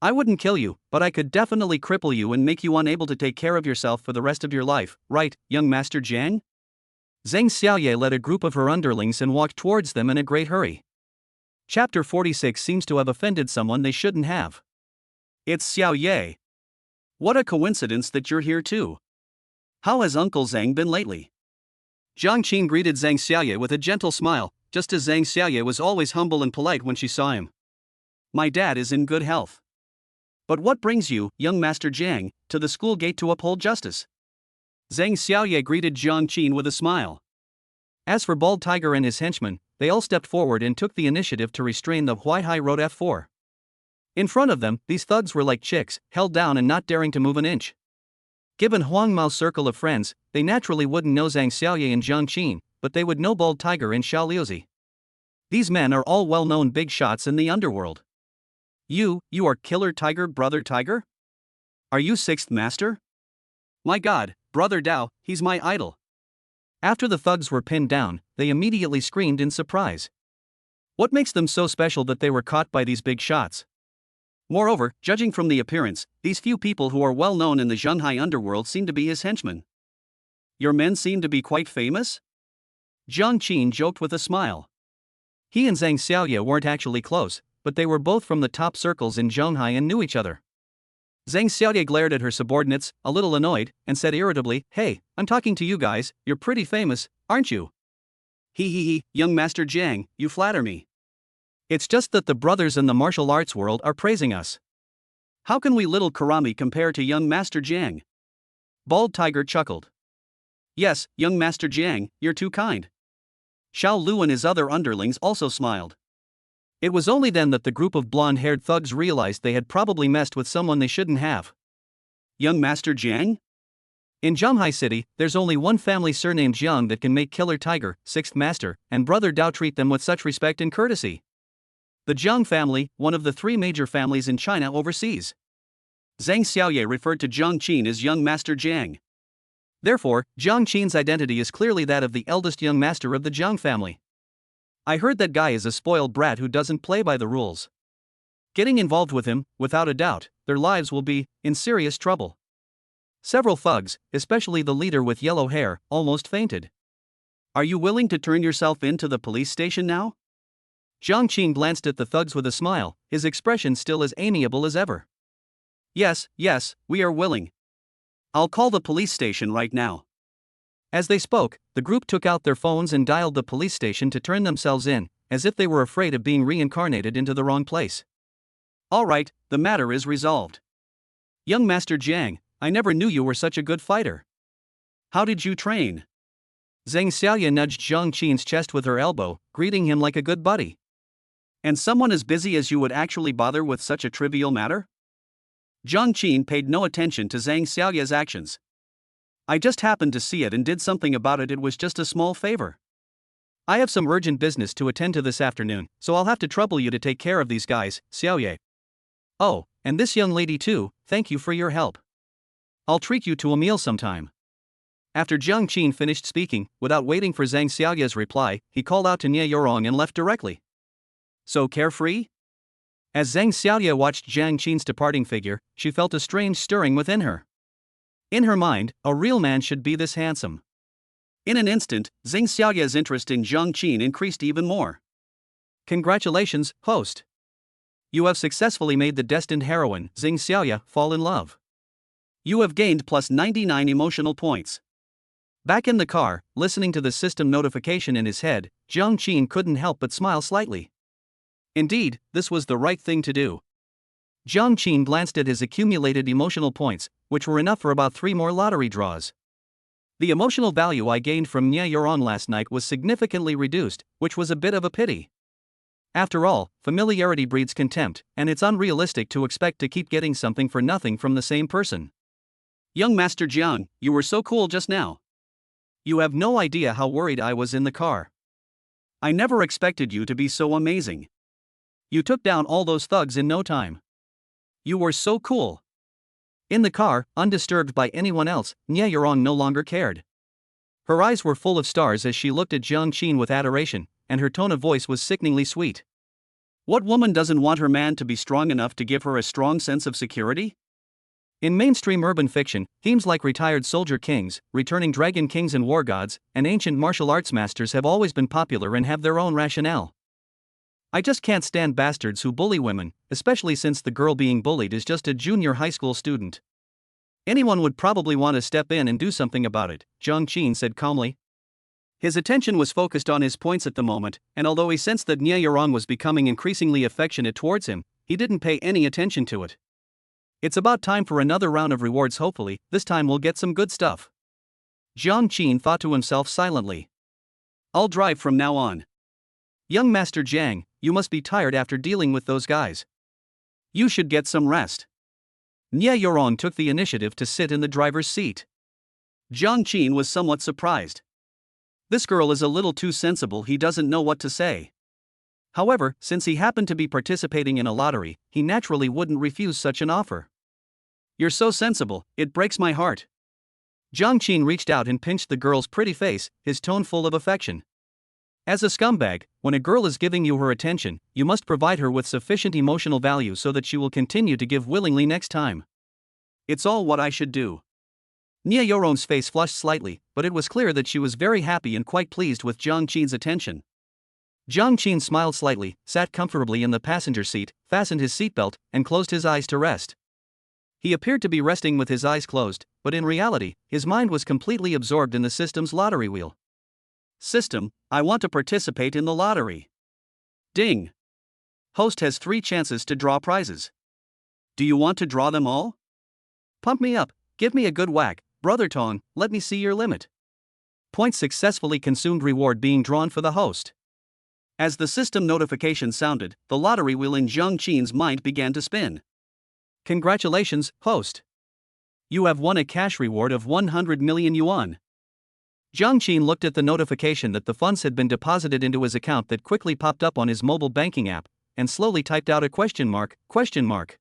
I wouldn't kill you, but I could definitely cripple you and make you unable to take care of yourself for the rest of your life, right, young Master Jiang? Zhang Xiaoye led a group of her underlings and walked towards them in a great hurry. Chapter 46 seems to have offended someone they shouldn't have. It's Xiaoye. What a coincidence that you're here too. How has Uncle Zhang been lately? Jiang Qin greeted Zhang Xiaoye with a gentle smile, just as Zhang Xiaoye was always humble and polite when she saw him. My dad is in good health. But what brings you, young Master Jiang, to the school gate to uphold justice? Zhang Xiaoye greeted Jiang Qin with a smile. As for Bald Tiger and his henchmen, they all stepped forward and took the initiative to restrain the Huaihai Road F4. In front of them, these thugs were like chicks, held down and not daring to move an inch. Given Huang Mao's circle of friends, they naturally wouldn't know Zhang Xiaoye and Jiang Qin, but they would know Bald Tiger and Xiao Liuzi. These men are all well-known big shots in the underworld. You are Killer Tiger, Brother Tiger? Are you Sixth Master? My god, Brother Dao, he's my idol. After the thugs were pinned down, they immediately screamed in surprise. What makes them so special that they were caught by these big shots? Moreover, judging from the appearance, these few people who are well known in the Zhanghai underworld seem to be his henchmen. Your men seem to be quite famous? Jiang Qin joked with a smile. He and Zhang Xiaoye weren't actually close, but they were both from the top circles in Zhanghai and knew each other. Zhang Xiaoye glared at her subordinates, a little annoyed, and said irritably, Hey, I'm talking to you guys, you're pretty famous, aren't you? He, young Master Jiang, you flatter me. It's just that the brothers in the martial arts world are praising us. How can we little Karami compare to young Master Jiang? Bald Tiger chuckled. Yes, young Master Jiang, you're too kind. Xiao Lu and his other underlings also smiled. It was only then that the group of blonde-haired thugs realized they had probably messed with someone they shouldn't have. Young Master Jiang? In Zhanghai City, there's only one family surnamed Jiang that can make Killer Tiger, Sixth Master, and Brother Dao treat them with such respect and courtesy. The Jiang family, one of the three major families in China overseas. Zhang Xiaoye referred to Jiang Qin as young Master Jiang. Therefore, Jiang Qin's identity is clearly that of the eldest young master of the Jiang family. I heard that guy is a spoiled brat who doesn't play by the rules. Getting involved with him, without a doubt, their lives will be in serious trouble. Several thugs, especially the leader with yellow hair, almost fainted. Are you willing to turn yourself in to the police station now? Jiang Qin glanced at the thugs with a smile, his expression still as amiable as ever. Yes, we are willing. I'll call the police station right now. As they spoke, the group took out their phones and dialed the police station to turn themselves in, as if they were afraid of being reincarnated into the wrong place. All right, the matter is resolved. Young Master Jiang, I never knew you were such a good fighter. How did you train? Zhang Xiaoye nudged Jiang Qin's chest with her elbow, greeting him like a good buddy. And someone as busy as you would actually bother with such a trivial matter? Jiang Qin paid no attention to Zhang Xiaoye's actions. I just happened to see it and did something about it. It was just a small favor. I have some urgent business to attend to this afternoon, so I'll have to trouble you to take care of these guys, Xiaoye. Oh, and this young lady too, thank you for your help. I'll treat you to a meal sometime. After Jiang Qin finished speaking, without waiting for Zhang Xiaoye's reply, he called out to Nie Yorong and left directly. So carefree? As Zhang Xiaoye watched Jiang Qin's departing figure, she felt a strange stirring within her. In her mind, a real man should be this handsome. In an instant, Zhang Xiaoye's interest in Jiang Qin increased even more. Congratulations, host. You have successfully made the destined heroine, Zhang Xiaoye, fall in love. You have gained plus 99 emotional points. Back in the car, listening to the system notification in his head, Jiang Qin couldn't help but smile slightly. Indeed, this was the right thing to do. Jiang Qin glanced at his accumulated emotional points, which were enough for about 3 more lottery draws. The emotional value I gained from Nie Yorong last night was significantly reduced, which was a bit of a pity. After all, familiarity breeds contempt, and it's unrealistic to expect to keep getting something for nothing from the same person. Young Master Jiang, you were so cool just now. You have no idea how worried I was in the car. I never expected you to be so amazing. You took down all those thugs in no time. You were so cool. In the car, undisturbed by anyone else, Nie Yorong no longer cared. Her eyes were full of stars as she looked at Jiang Qin with adoration, and her tone of voice was sickeningly sweet. What woman doesn't want her man to be strong enough to give her a strong sense of security? In mainstream urban fiction, themes like retired soldier kings, returning dragon kings and war gods, and ancient martial arts masters have always been popular and have their own rationale. I just can't stand bastards who bully women, especially since the girl being bullied is just a junior high school student. Anyone would probably want to step in and do something about it, Jiang Qin said calmly. His attention was focused on his points at the moment, and although he sensed that Nie Yorong was becoming increasingly affectionate towards him, he didn't pay any attention to it. It's about time for another round of rewards. Hopefully, this time we'll get some good stuff. Jiang Qin thought to himself silently. I'll drive from now on. Young Master Jiang, you must be tired after dealing with those guys. You should get some rest. Nie Yorong took the initiative to sit in the driver's seat. Jiang Qin was somewhat surprised. This girl is a little too sensible, he doesn't know what to say. However, since he happened to be participating in a lottery, he naturally wouldn't refuse such an offer. You're so sensible, it breaks my heart. Jiang Qin reached out and pinched the girl's pretty face, his tone full of affection. As a scumbag, when a girl is giving you her attention, you must provide her with sufficient emotional value so that she will continue to give willingly next time. It's all what I should do. Nie Yorong's face flushed slightly, but it was clear that she was very happy and quite pleased with Jiang Qin's attention. Jiang Qin smiled slightly, sat comfortably in the passenger seat, fastened his seatbelt, and closed his eyes to rest. He appeared to be resting with his eyes closed, but in reality, his mind was completely absorbed in the system's lottery wheel. System, I want to participate in the lottery. Ding. Host has 3 chances to draw prizes. Do you want to draw them all? Pump me up, give me a good whack, brother Tong, let me see your limit. Points successfully consumed, reward being drawn for the host. As the system notification sounded, the lottery wheel in Zhang Qin's mind began to spin. Congratulations, host. You have won a cash reward of 100 million yuan. Zhang Qin looked at the notification that the funds had been deposited into his account that quickly popped up on his mobile banking app, and slowly typed out a question mark.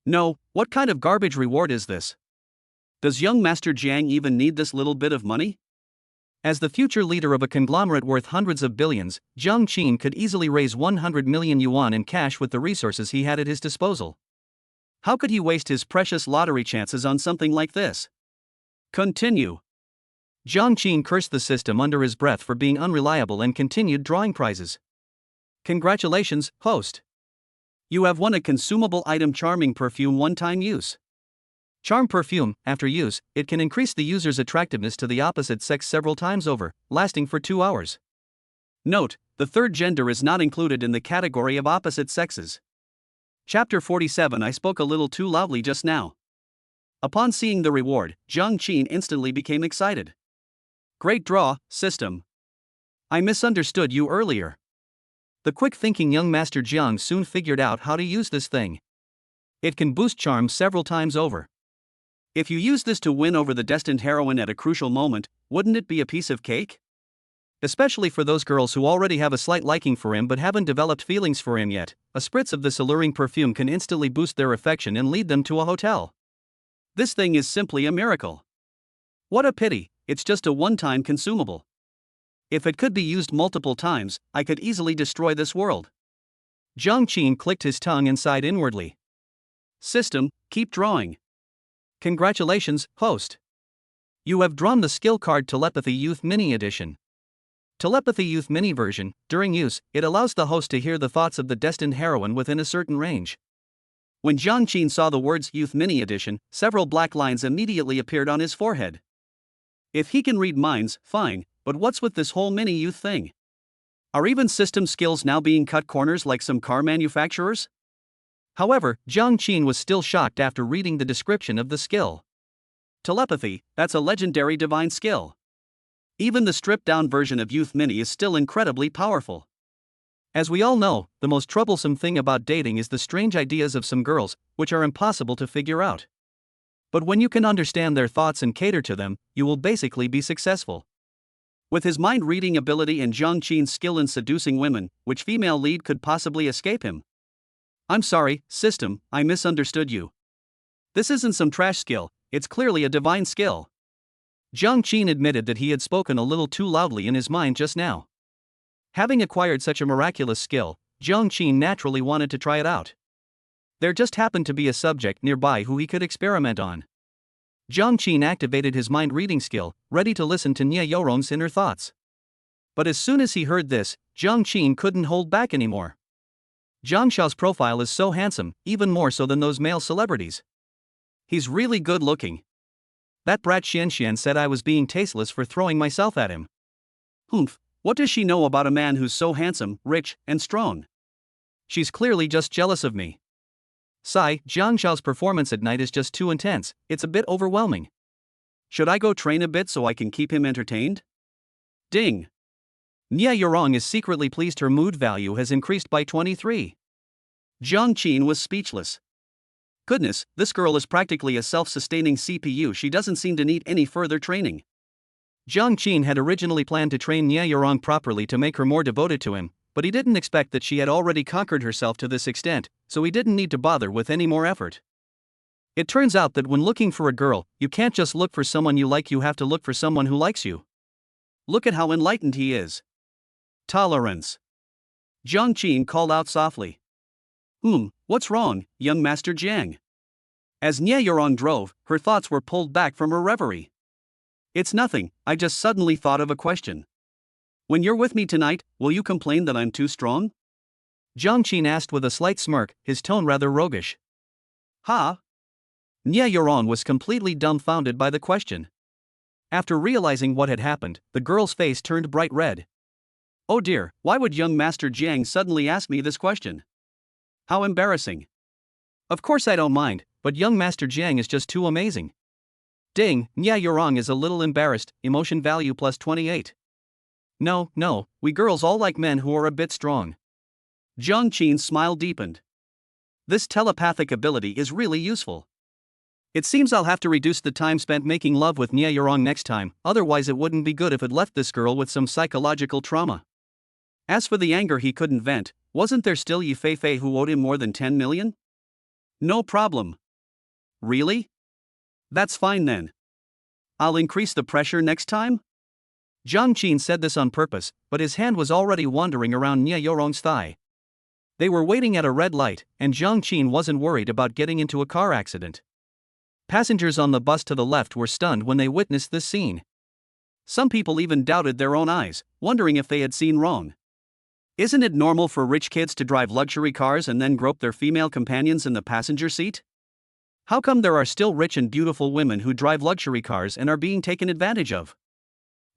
No, what kind of garbage reward is this? Does young Master Jiang even need this little bit of money? As the future leader of a conglomerate worth hundreds of billions, Zhang Qin could easily raise 100 million yuan in cash with the resources he had at his disposal. How could he waste his precious lottery chances on something like this? Continue. Zhang Qin cursed the system under his breath for being unreliable and continued drawing prizes. Congratulations, host. You have won a consumable item, charming perfume, one-time use. Charm perfume, after use, it can increase the user's attractiveness to the opposite sex several times over, lasting for 2 hours. Note, the third gender is not included in the category of opposite sexes. Chapter 47. I spoke a little too loudly just now. Upon seeing the reward, Zhang Qin instantly became excited. Great draw, system. I misunderstood you earlier. The quick-thinking young Master Jiang soon figured out how to use this thing. It can boost charm several times over. If you use this to win over the destined heroine at a crucial moment, wouldn't it be a piece of cake? Especially for those girls who already have a slight liking for him but haven't developed feelings for him yet, a spritz of this alluring perfume can instantly boost their affection and lead them to a hotel. This thing is simply a miracle. What a pity, it's just a one-time consumable. If it could be used multiple times, I could easily destroy this world. Zhang Qin clicked his tongue and sighed inwardly. System, keep drawing. Congratulations, host. You have drawn the skill card Telepathy Youth Mini Edition. Telepathy Youth Mini version, during use, it allows the host to hear the thoughts of the destined heroine within a certain range. When Zhang Qin saw the words Youth Mini Edition, several black lines immediately appeared on his forehead. If he can read minds, fine, but what's with this whole mini youth thing? Are even system skills now being cut corners like some car manufacturers? However, Zhang Qin was still shocked after reading the description of the skill. Telepathy, that's a legendary divine skill. Even the stripped-down version of Youth Mini is still incredibly powerful. As we all know, the most troublesome thing about dating is the strange ideas of some girls, which are impossible to figure out. But when you can understand their thoughts and cater to them, you will basically be successful. With his mind-reading ability and Zhang Qin's skill in seducing women, which female lead could possibly escape him? I'm sorry, system, I misunderstood you. This isn't some trash skill, it's clearly a divine skill. Zhang Qin admitted that he had spoken a little too loudly in his mind just now. Having acquired such a miraculous skill, Zhang Qin naturally wanted to try it out. There just happened to be a subject nearby who he could experiment on. Zhang Qin activated his mind-reading skill, ready to listen to Nie Yoron's inner thoughts. But as soon as he heard this, Zhang Qin couldn't hold back anymore. Zhang Xiao's profile is so handsome, even more so than those male celebrities. He's really good looking. That brat Xian said I was being tasteless for throwing myself at him. Humph, what does she know about a man who's so handsome, rich, and strong? She's clearly just jealous of me. Sigh, Zhang Xiao's performance at night is just too intense, it's a bit overwhelming. Should I go train a bit so I can keep him entertained? Ding! Nie Yorong is secretly pleased her mood value has increased by 23. Zhang Qin was speechless. Goodness, this girl is practically a self-sustaining CPU, she doesn't seem to need any further training. Zhang Qin had originally planned to train Nie Yorong properly to make her more devoted to him, but he didn't expect that she had already conquered herself to this extent, so he didn't need to bother with any more effort. It turns out that when looking for a girl, you can't just look for someone you like, you have to look for someone who likes you. Look at how enlightened he is. Tolerance. Zhang Qin called out softly. What's wrong, young Master Jiang? As Nie Yorong drove, her thoughts were pulled back from her reverie. It's nothing, I just suddenly thought of a question. When you're with me tonight, will you complain that I'm too strong? Zhang Qin asked with a slight smirk, his tone rather roguish. Ha? Nie Yorong was completely dumbfounded by the question. After realizing what had happened, the girl's face turned bright red. Oh dear, why would young Master Jiang suddenly ask me this question? How embarrassing. Of course I don't mind, but young Master Jiang is just too amazing. Ding, Nya Yorong is a little embarrassed, emotion value plus 28. No, we girls all like men who are a bit strong. Jiang Qin's smile deepened. This telepathic ability is really useful. It seems I'll have to reduce the time spent making love with Nya Yorong next time, otherwise it wouldn't be good if it left this girl with some psychological trauma. As for the anger he couldn't vent, wasn't there still Yi Fei who owed him more than 10 million? No problem. Really? That's fine then. I'll increase the pressure next time? Jiang Qin said this on purpose, but his hand was already wandering around Nya Yorong's thigh. They were waiting at a red light, and Jiang Qin wasn't worried about getting into a car accident. Passengers on the bus to the left were stunned when they witnessed this scene. Some people even doubted their own eyes, wondering if they had seen wrong. Isn't it normal for rich kids to drive luxury cars and then grope their female companions in the passenger seat? How come there are still rich and beautiful women who drive luxury cars and are being taken advantage of?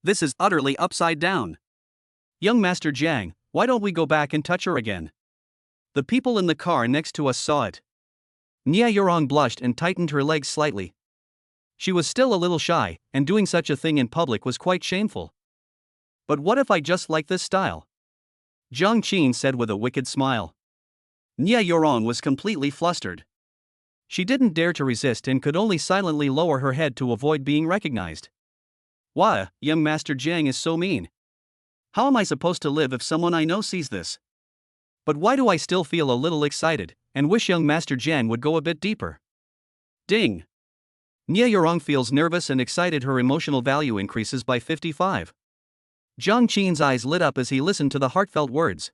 This is utterly upside down. Young Master Jiang, why don't we go back and touch her again? The people in the car next to us saw it. Nya Yorong blushed and tightened her legs slightly. She was still a little shy, and doing such a thing in public was quite shameful. But what if I just like this style? Jiang Qin said with a wicked smile. Nya Yorong was completely flustered. She didn't dare to resist and could only silently lower her head to avoid being recognized. Why, young Master Jiang is so mean. How am I supposed to live if someone I know sees this? But why do I still feel a little excited, and wish young Master Jiang would go a bit deeper? Ding! Nya Yorong feels nervous and excited. Her emotional value increases by 55. Jiang Qin's eyes lit up as he listened to the heartfelt words.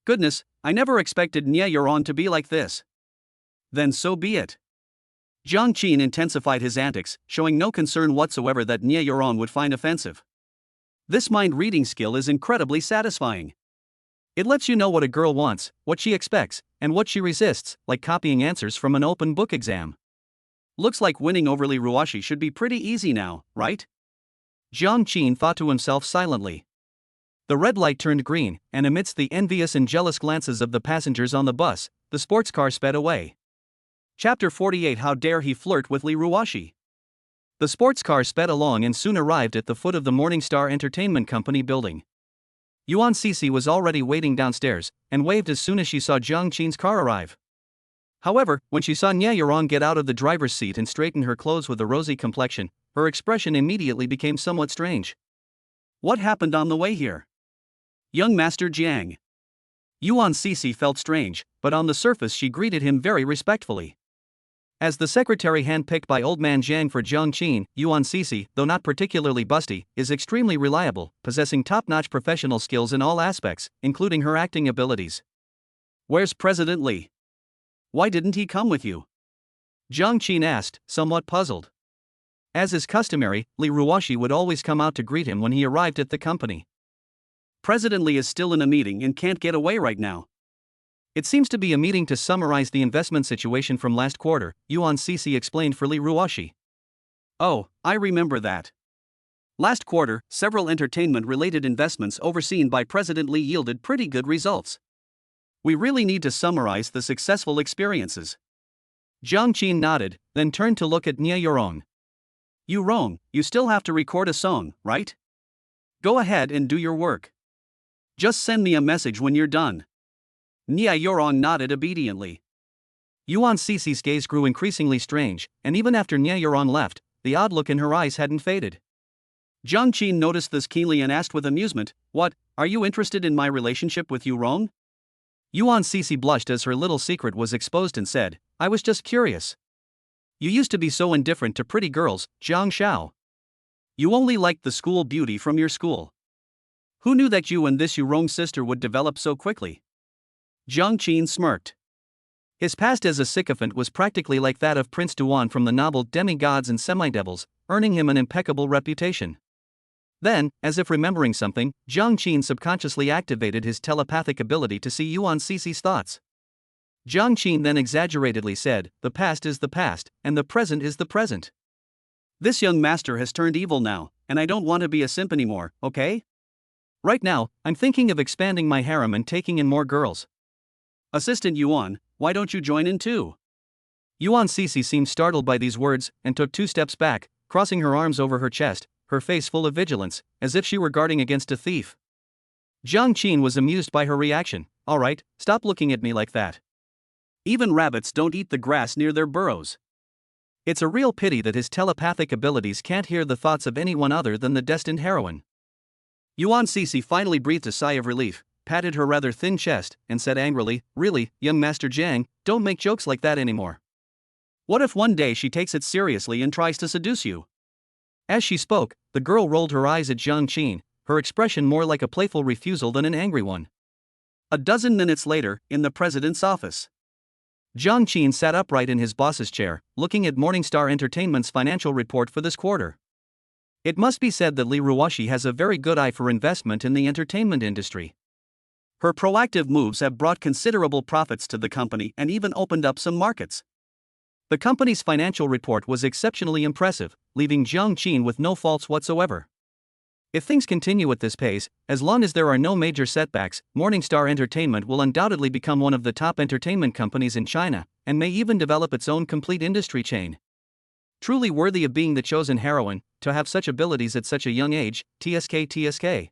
Goodness, I never expected Nya Yorong to be like this. Then so be it. Jiang Qin intensified his antics, showing no concern whatsoever that Nya Yorong would find offensive. This mind-reading skill is incredibly satisfying. It lets you know what a girl wants, what she expects, and what she resists, like copying answers from an open book exam. Looks like winning over Li Ruoxi should be pretty easy now, right? Jiang Qin thought to himself silently. The red light turned green, and amidst the envious and jealous glances of the passengers on the bus, the sports car sped away. Chapter 48. How dare he flirt with Li Ruoxi? The sports car sped along and soon arrived at the foot of the Morningstar Entertainment Company building. Yuan Cece was already waiting downstairs, and waved as soon as she saw Jiang Qin's car arrive. However, when she saw Nya Yorong get out of the driver's seat and straighten her clothes with a rosy complexion, her expression immediately became somewhat strange. What happened on the way here? Young Master Jiang. Yuan Cece felt strange, but on the surface she greeted him very respectfully. As the secretary handpicked by Old Man Jiang for Jiang Qin, Yuan Cece, though not particularly busty, is extremely reliable, possessing top-notch professional skills in all aspects, including her acting abilities. Where's President Li? Why didn't he come with you? Jiang Qin asked, somewhat puzzled. As is customary, Li Ruoxi would always come out to greet him when he arrived at the company. President Li is still in a meeting and can't get away right now. It seems to be a meeting to summarize the investment situation from last quarter, Yuan Cece explained for Li Ruoxi. Oh, I remember that. Last quarter, several entertainment-related investments overseen by President Li yielded pretty good results. We really need to summarize the successful experiences. Jiang Qin nodded, then turned to look at Nya Yorong. Yorong, you still have to record a song, right? Go ahead and do your work. Just send me a message when you're done. Nya Yorong nodded obediently. Yuan Cece's gaze grew increasingly strange, and even after Nya Yorong left, the odd look in her eyes hadn't faded. Jiang Qin noticed this keenly and asked with amusement, What, are you interested in my relationship with Yorong? Yuan Cece blushed as her little secret was exposed and said, I was just curious. You used to be so indifferent to pretty girls, Jiang Shao. You only liked the school beauty from your school. Who knew that you and this Yorong sister would develop so quickly? Jiang Qin smirked. His past as a sycophant was practically like that of Prince Duan from the novel Demigods and Semidevils, earning him an impeccable reputation. Then, as if remembering something, Jiang Qin subconsciously activated his telepathic ability to see Yuan Cece's thoughts. Jiang Qin then exaggeratedly said, The past is the past, and the present is the present. This young master has turned evil now, and I don't want to be a simp anymore, okay? Right now, I'm thinking of expanding my harem and taking in more girls. Assistant Yuan, why don't you join in too? Yuan Sisi seemed startled by these words and took 2 steps back, crossing her arms over her chest, her face full of vigilance, as if she were guarding against a thief. Jiang Qin was amused by her reaction. "All right, stop looking at me like that. Even rabbits don't eat the grass near their burrows." It's a real pity that his telepathic abilities can't hear the thoughts of anyone other than the destined heroine. Yuan Sisi finally breathed a sigh of relief, patted her rather thin chest, and said angrily, "Really, young Master Jiang, don't make jokes like that anymore. What if one day she takes it seriously and tries to seduce you?" As she spoke, the girl rolled her eyes at Jiang Qin, her expression more like a playful refusal than an angry one. A dozen minutes later, in the president's office, Jiang Qin sat upright in his boss's chair, looking at Morningstar Entertainment's financial report for this quarter. It must be said that Li Ruoshi has a very good eye for investment in the entertainment industry. Her proactive moves have brought considerable profits to the company and even opened up some markets. The company's financial report was exceptionally impressive, leaving Jiang Qin with no faults whatsoever. If things continue at this pace, as long as there are no major setbacks, Morningstar Entertainment will undoubtedly become one of the top entertainment companies in China, and may even develop its own complete industry chain. Truly worthy of being the chosen heroine, to have such abilities at such a young age, TSK.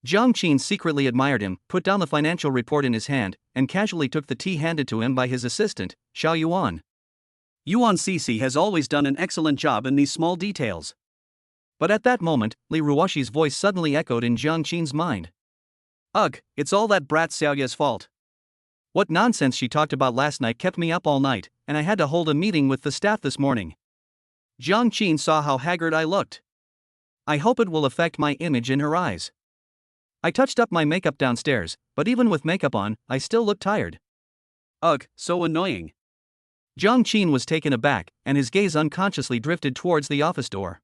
Jiang Qin secretly admired him, put down the financial report in his hand, and casually took the tea handed to him by his assistant, Xiao Yuan. Yuan Sisi has always done an excellent job in these small details. But at that moment, Li Ruoshi's voice suddenly echoed in Jiang Qin's mind. "Ugh, it's all that brat Xiaoya's fault. What nonsense she talked about last night kept me up all night, and I had to hold a meeting with the staff this morning." Jiang Qin saw how haggard I looked. "I hope it will affect my image in her eyes. I touched up my makeup downstairs, but even with makeup on, I still look tired. Ugh, so annoying." Jiang Qin was taken aback, and his gaze unconsciously drifted towards the office door.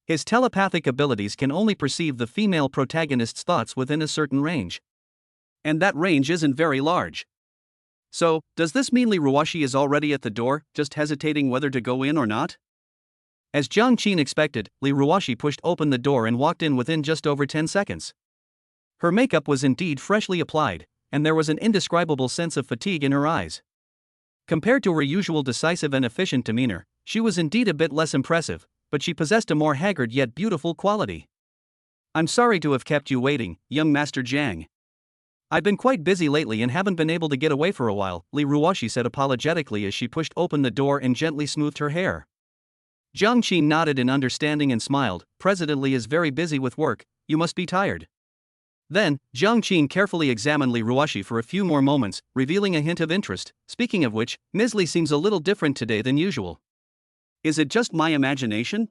His telepathic abilities can only perceive the female protagonist's thoughts within a certain range. And that range isn't very large. So, does this mean Li Ruoshi is already at the door, just hesitating whether to go in or not? As Jiang Qin expected, Li Ruoshi pushed open the door and walked in within just over 10 seconds. Her makeup was indeed freshly applied, and there was an indescribable sense of fatigue in her eyes. Compared to her usual decisive and efficient demeanor, she was indeed a bit less impressive, but she possessed a more haggard yet beautiful quality. "I'm sorry to have kept you waiting, young Master Jiang. I've been quite busy lately and haven't been able to get away for a while," Li Ruoshi said apologetically as she pushed open the door and gently smoothed her hair. Jiang Qin nodded in understanding and smiled. "President Li is very busy with work, you must be tired." Then, Jiang Qin carefully examined Li Ruoshi for a few more moments, revealing a hint of interest. "Speaking of which, Ms. Li seems a little different today than usual. Is it just my imagination?"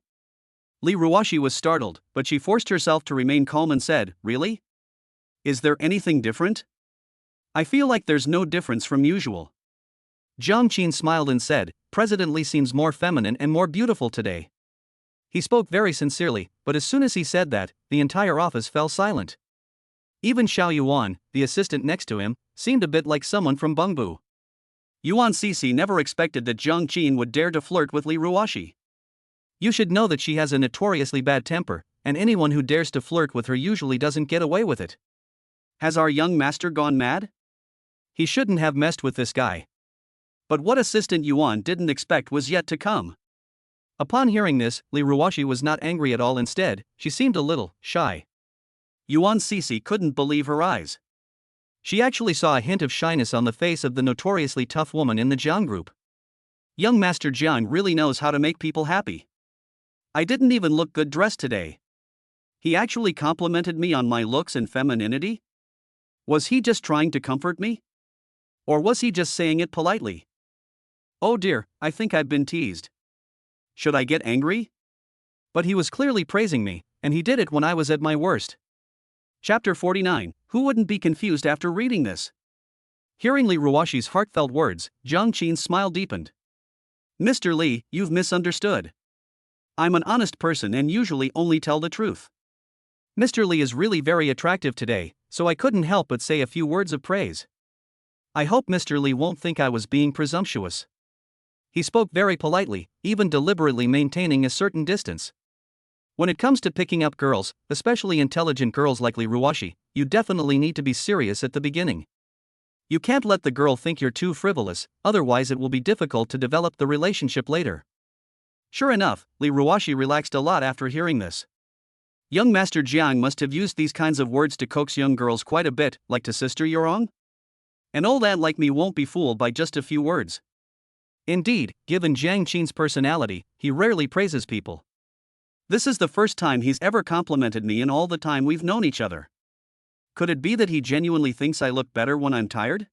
Li Ruoshi was startled, but she forced herself to remain calm and said, "Really? Is there anything different? I feel like there's no difference from usual." Jiang Qin smiled and said, "President Li seems more feminine and more beautiful today." He spoke very sincerely, but as soon as he said that, the entire office fell silent. Even Xiao Yuan, the assistant next to him, seemed a bit like someone from Bengbu. Yuan Sisi never expected that Jiang Qin would dare to flirt with Li Ruoshi. You should know that she has a notoriously bad temper, and anyone who dares to flirt with her usually doesn't get away with it. Has our young master gone mad? He shouldn't have messed with this guy. But what assistant Yuan didn't expect was yet to come. Upon hearing this, Li Ruoshi was not angry at all. Instead, she seemed a little shy. Yuan Sisi couldn't believe her eyes. She actually saw a hint of shyness on the face of the notoriously tough woman in the Jiang group. Young Master Jiang really knows how to make people happy. I didn't even look good dressed today. He actually complimented me on my looks and femininity? Was he just trying to comfort me? Or was he just saying it politely? Oh dear, I think I've been teased. Should I get angry? But he was clearly praising me, and he did it when I was at my worst. Chapter 49. Who wouldn't be confused after reading this? Hearing Li Ruoshi's heartfelt words, Jiang Qin's smile deepened. "Mr. Li, you've misunderstood. I'm an honest person and usually only tell the truth. Mr. Li is really very attractive today, so I couldn't help but say a few words of praise. I hope Mr. Li won't think I was being presumptuous." He spoke very politely, even deliberately maintaining a certain distance. When it comes to picking up girls, especially intelligent girls like Li Ruoshi, you definitely need to be serious at the beginning. You can't let the girl think you're too frivolous, otherwise it will be difficult to develop the relationship later. Sure enough, Li Ruoxi relaxed a lot after hearing this. Young Master Jiang must have used these kinds of words to coax young girls quite a bit, like to Sister Yurong? An old aunt like me won't be fooled by just a few words. Indeed, given Jiang Qin's personality, he rarely praises people. This is the first time he's ever complimented me in all the time we've known each other. Could it be that he genuinely thinks I look better when I'm tired?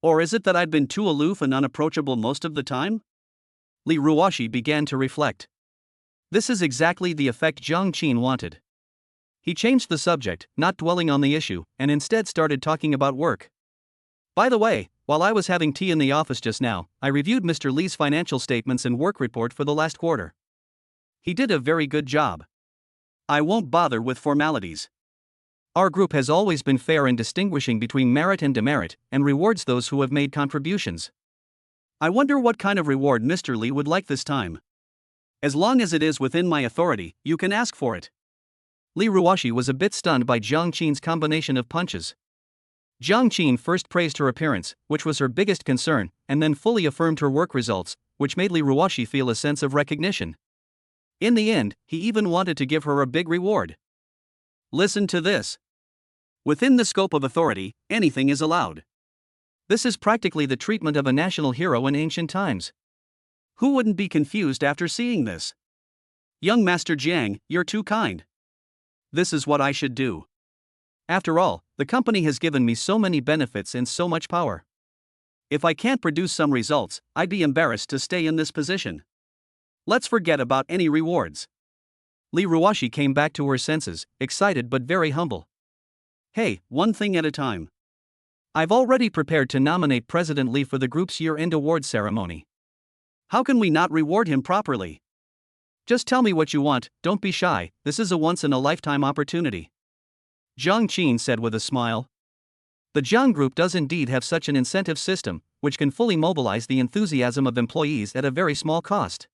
Or is it that I'd been too aloof and unapproachable most of the time? Li Ruoxi began to reflect. This is exactly the effect Jiang Qin wanted. He changed the subject, not dwelling on the issue, and instead started talking about work. By the way, while I was having tea in the office just now, I reviewed Mr. Li's financial statements and work report for the last quarter. He did a very good job. I won't bother with formalities. Our group has always been fair in distinguishing between merit and demerit, and rewards those who have made contributions. I wonder what kind of reward Mr. Li would like this time. As long as it is within my authority, you can ask for it. Li Ruoxi was a bit stunned by Jiang Qin's combination of punches. Jiang Qin first praised her appearance, which was her biggest concern, and then fully affirmed her work results, which made Li Ruoxi feel a sense of recognition. In the end, he even wanted to give her a big reward. Listen to this. Within the scope of authority, anything is allowed. This is practically the treatment of a national hero in ancient times. Who wouldn't be confused after seeing this? Young Master Jiang, you're too kind. This is what I should do. After all, the company has given me so many benefits and so much power. If I can't produce some results, I'd be embarrassed to stay in this position. Let's forget about any rewards. Li Ruoxi came back to her senses, excited but very humble. Hey, one thing at a time. I've already prepared to nominate President Li for the group's year-end awards ceremony. How can we not reward him properly? Just tell me what you want, don't be shy, this is a once-in-a-lifetime opportunity. Jiang Qin said with a smile. The Jiang Group does indeed have such an incentive system, which can fully mobilize the enthusiasm of employees at a very small cost.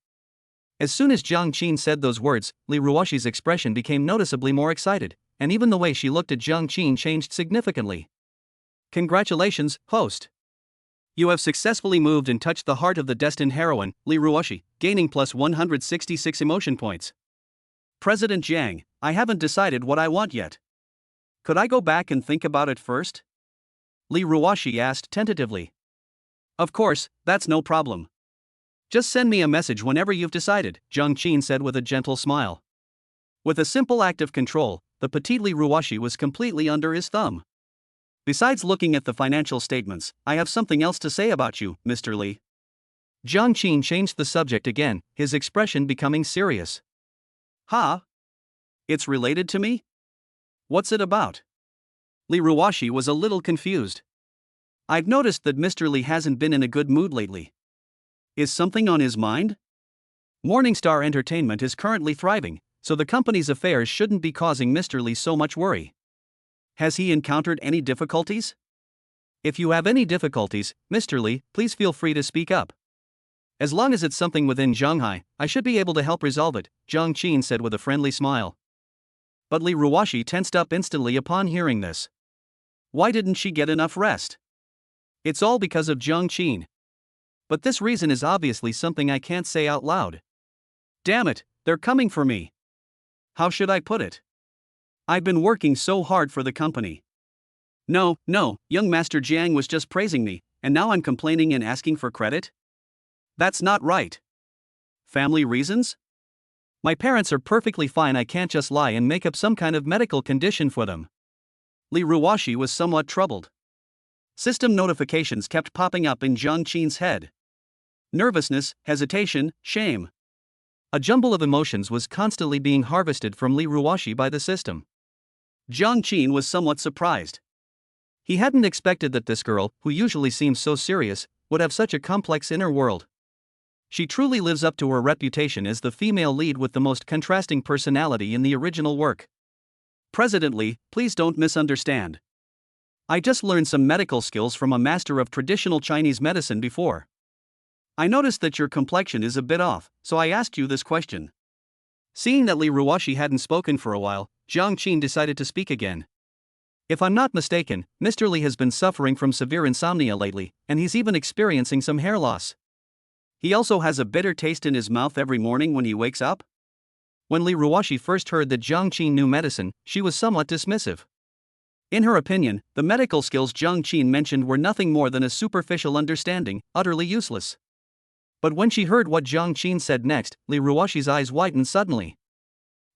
As soon as Jiang Qin said those words, Li Ruoxi's expression became noticeably more excited, and even the way she looked at Jiang Qin changed significantly. Congratulations, host. You have successfully moved and touched the heart of the destined heroine, Li Ruoxi, gaining plus 166 emotion points. President Jiang, I haven't decided what I want yet. Could I go back and think about it first? Li Ruoxi asked tentatively. Of course, that's no problem. Just send me a message whenever you've decided, Jiang Qin said with a gentle smile. With a simple act of control, the petite Li Ruoxi was completely under his thumb. Besides looking at the financial statements, I have something else to say about you, Mr. Li. Jiang Qin changed the subject again, his expression becoming serious. Huh? It's related to me? What's it about? Li Ruoxi was a little confused. I've noticed that Mr. Li hasn't been in a good mood lately. Is something on his mind? Morningstar Entertainment is currently thriving, so the company's affairs shouldn't be causing Mr. Li so much worry. Has he encountered any difficulties? If you have any difficulties, Mr. Li, please feel free to speak up. As long as it's something within Zhanghai, I should be able to help resolve it, Jiang Qin said with a friendly smile. But Li Ruoxi tensed up instantly upon hearing this. Why didn't she get enough rest? It's all because of Jiang Qin. But this reason is obviously something I can't say out loud. Damn it, they're coming for me. How should I put it? I've been working so hard for the company. No, young Master Jiang was just praising me, and now I'm complaining and asking for credit? That's not right. Family reasons? My parents are perfectly fine, I can't just lie and make up some kind of medical condition for them. Li Ruoxi was somewhat troubled. System notifications kept popping up in Jiang Qin's head. Nervousness, hesitation, shame. A jumble of emotions was constantly being harvested from Li Ruoxi by the system. Jiang Qin was somewhat surprised. He hadn't expected that this girl, who usually seems so serious, would have such a complex inner world. She truly lives up to her reputation as the female lead with the most contrasting personality in the original work. President Li, please don't misunderstand. I just learned some medical skills from a master of traditional Chinese medicine before. I noticed that your complexion is a bit off, so I asked you this question. Seeing that Li Ruoxi hadn't spoken for a while, Jiang Qin decided to speak again. If I'm not mistaken, Mr. Li has been suffering from severe insomnia lately, and he's even experiencing some hair loss. He also has a bitter taste in his mouth every morning when he wakes up. When Li Ruoxi first heard that Jiang Qin knew medicine, she was somewhat dismissive. In her opinion, the medical skills Jiang Qin mentioned were nothing more than a superficial understanding, utterly useless. But when she heard what Jiang Qin said next, Li Ruoxi's eyes widened suddenly.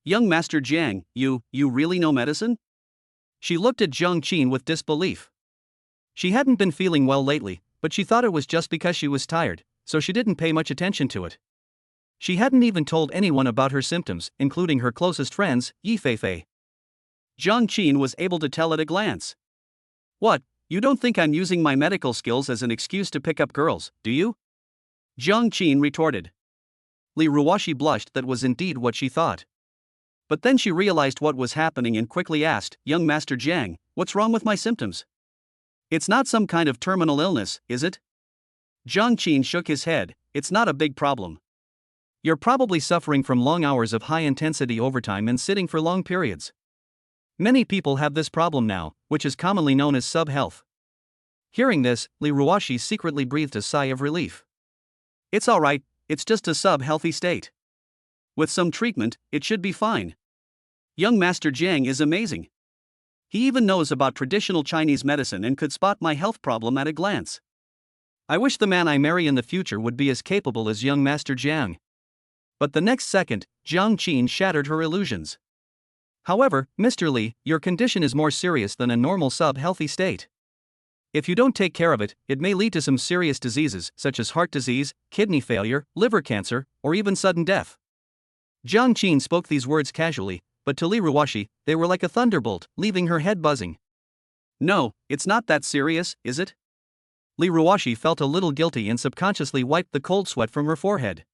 "Young Master Jiang, you really know medicine?" She looked at Jiang Qin with disbelief. She hadn't been feeling well lately, but she thought it was just because she was tired, so she didn't pay much attention to it. She hadn't even told anyone about her symptoms, including her closest friends, Yi Feifei. Jiang Qin was able to tell at a glance. "What, you don't think I'm using my medical skills as an excuse to pick up girls, do you?" Jiang Qin retorted. Li Ruoxi blushed. That was indeed what she thought. But then she realized what was happening and quickly asked, "Young Master Jiang, what's wrong with my symptoms? It's not some kind of terminal illness, is it?" Jiang Qin shook his head. "It's not a big problem. You're probably suffering from long hours of high-intensity overtime and sitting for long periods. Many people have this problem now, which is commonly known as sub-health." Hearing this, Li Ruoxi secretly breathed a sigh of relief. "It's alright, it's just a sub-healthy state. With some treatment, it should be fine. Young Master Jiang is amazing. He even knows about traditional Chinese medicine and could spot my health problem at a glance. I wish the man I marry in the future would be as capable as young Master Jiang." But the next second, Jiang Qin shattered her illusions. "However, Mr. Li, your condition is more serious than a normal sub-healthy state. If you don't take care of it, it may lead to some serious diseases such as heart disease, kidney failure, liver cancer, or even sudden death." Jiang Qin spoke these words casually, but to Li Ruoxi, they were like a thunderbolt, leaving her head buzzing. "No, it's not that serious, is it?" Li Ruoxi felt a little guilty and subconsciously wiped the cold sweat from her forehead.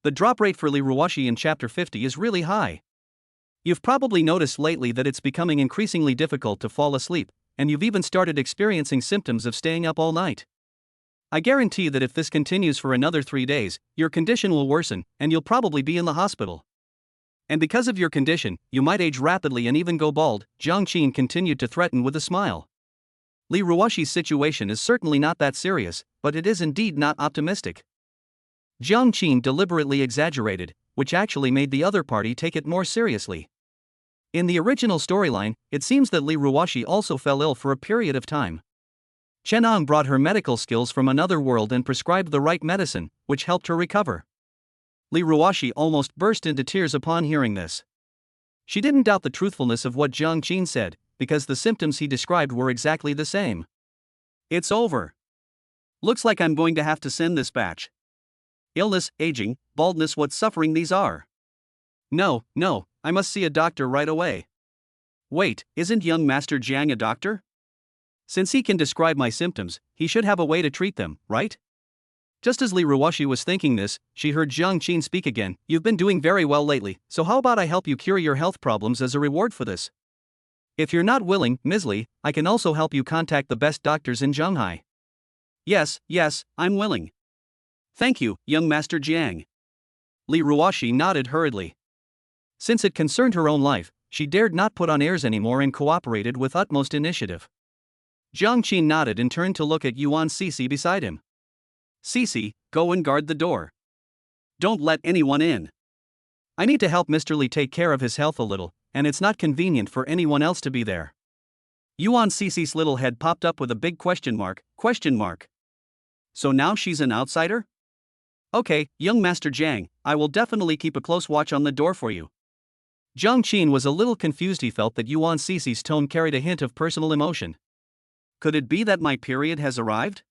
The drop rate for Li Ruoxi in Chapter 50 is really high. You've probably noticed lately that it's becoming increasingly difficult to fall asleep, and you've even started experiencing symptoms of staying up all night. I guarantee that if this continues for another 3 days, your condition will worsen, and you'll probably be in the hospital. And because of your condition, you might age rapidly and even go bald, Jiang Qin continued to threaten with a smile. Li Ruoxi's situation is certainly not that serious, but it is indeed not optimistic. Jiang Qin deliberately exaggerated, which actually made the other party take it more seriously. In the original storyline, it seems that Li Ruoxi also fell ill for a period of time. Chen Ang brought her medical skills from another world and prescribed the right medicine, which helped her recover. Li Ruoxi almost burst into tears upon hearing this. She didn't doubt the truthfulness of what Jiang Qin said, because the symptoms he described were exactly the same. "It's over. Looks like I'm going to have to send this batch. Illness, aging, baldness, what suffering these are. No, I must see a doctor right away. Wait, isn't young Master Jiang a doctor? Since he can describe my symptoms, he should have a way to treat them, right?" Just as Li Ruoxi was thinking this, she heard Jiang Qin speak again. "You've been doing very well lately, so how about I help you cure your health problems as a reward for this? If you're not willing, Ms. Li, I can also help you contact the best doctors in Shanghai." Yes, I'm willing. "Thank you, young Master Jiang." Li Ruoxi nodded hurriedly. Since it concerned her own life, she dared not put on airs anymore and cooperated with utmost initiative. Jiang Qin nodded and turned to look at Yuan Cece beside him. "Cece, go and guard the door. Don't let anyone in. I need to help Mr. Li take care of his health a little, and it's not convenient for anyone else to be there." Yuan Cece's little head popped up with a big question mark. So now she's an outsider? Okay, young Master Jiang, I will definitely keep a close watch on the door for you. Jiang Qin was a little confused. He felt that Yuan Cece's tone carried a hint of personal emotion. Could it be that my period has arrived?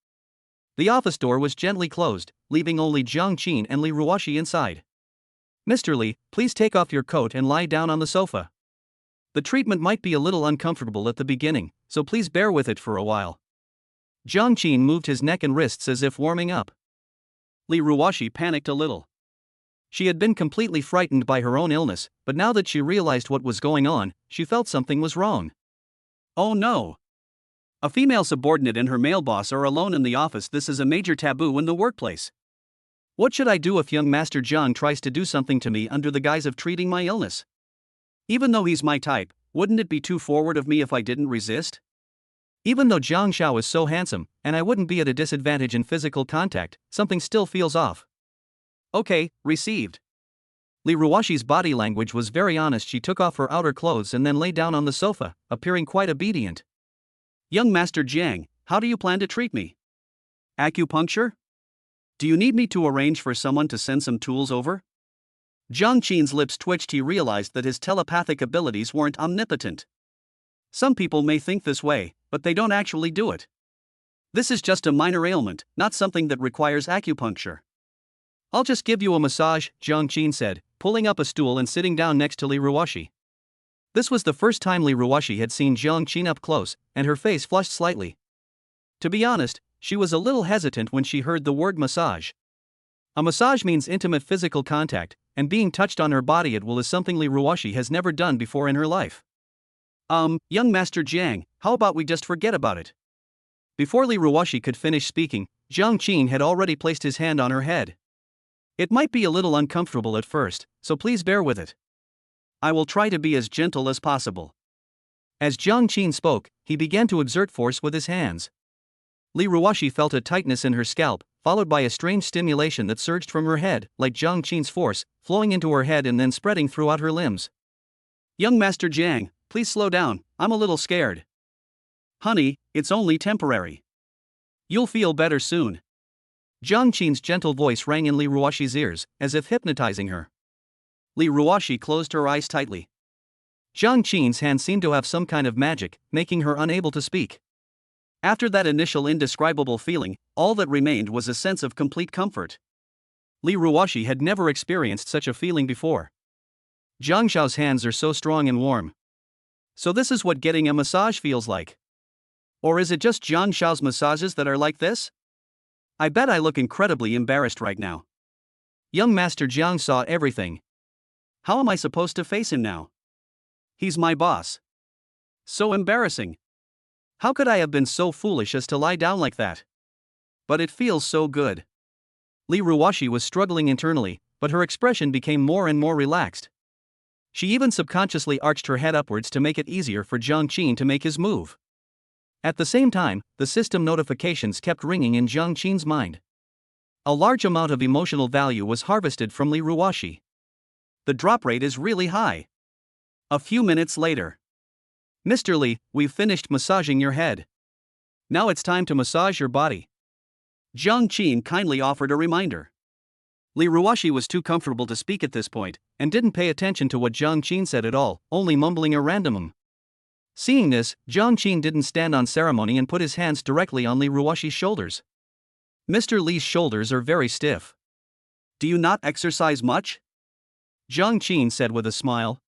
The office door was gently closed, leaving only Jiang Qin and Li Ruoxi inside. "Mr. Li, please take off your coat and lie down on the sofa. The treatment might be a little uncomfortable at the beginning, so please bear with it for a while." Jiang Qin moved his neck and wrists as if warming up. Li Ruoxi panicked a little. She had been completely frightened by her own illness, but now that she realized what was going on, she felt something was wrong. Oh no! A female subordinate and her male boss are alone in the office. This is a major taboo in the workplace. What should I do if young Master Jiang tries to do something to me under the guise of treating my illness? Even though he's my type, Wouldn't it be too forward of me if I didn't resist? Even though Jiang Xiao is so handsome, and I wouldn't be at a disadvantage in physical contact, something still feels off. Okay, received. Li Ruoxi's body language was very honest. She took off her outer clothes and then lay down on the sofa, appearing quite obedient. Young Master Jiang, how do you plan to treat me? Acupuncture? Do you need me to arrange for someone to send some tools over? Jiang Qin's lips twitched. He realized that his telepathic abilities weren't omnipotent. Some people may think this way, but they don't actually do it. This is just a minor ailment, not something that requires acupuncture. I'll just give you a massage, Jiang Qin said, pulling up a stool and sitting down next to Li Ruoxi. This was the first time Li Ruoxi had seen Jiang Qin up close, and her face flushed slightly. To be honest, she was a little hesitant when she heard the word massage. A massage means intimate physical contact, and being touched on her body at will is something Li Ruoxi has never done before in her life. Young Master Jiang, how about we just forget about it? Before Li Ruoxi could finish speaking, Jiang Qin had already placed his hand on her head. It might be a little uncomfortable at first, so please bear with it. I will try to be as gentle as possible. As Jiang Qin spoke, he began to exert force with his hands. Li Ruoxi felt a tightness in her scalp, followed by a strange stimulation that surged from her head, like Jiang Qin's force, flowing into her head and then spreading throughout her limbs. Young Master Jiang, please slow down, I'm a little scared. Honey, it's only temporary. You'll feel better soon. Jiang Qin's gentle voice rang in Li Ruoxi's ears, as if hypnotizing her. Li Ruoxi closed her eyes tightly. Jiang Qin's hand seemed to have some kind of magic, making her unable to speak. After that initial indescribable feeling, all that remained was a sense of complete comfort. Li Ruoxi had never experienced such a feeling before. Jiang Xiao's hands are so strong and warm. So this is what getting a massage feels like. Or is it just Jiang Xiao's massages that are like this? I bet I look incredibly embarrassed right now. Young Master Jiang saw everything. How am I supposed to face him now? He's my boss. So embarrassing. How could I have been so foolish as to lie down like that? But it feels so good. Li Ruoxi was struggling internally, but her expression became more and more relaxed. She even subconsciously arched her head upwards to make it easier for Jiang Qin to make his move. At the same time, the system notifications kept ringing in Jiang Qin's mind. A large amount of emotional value was harvested from Li Ruoxi. The drop rate is really high. A few minutes later. Mr. Li, we've finished massaging your head. Now it's time to massage your body. Jiang Qin kindly offered a reminder. Li Ruoxi was too comfortable to speak at this point, and didn't pay attention to what Jiang Qin said at all, only mumbling a random. Seeing this, Jiang Qin didn't stand on ceremony and put his hands directly on Li Ruoxi's shoulders. Mr. Li's shoulders are very stiff. Do you not exercise much? Jiang Qin said with a smile.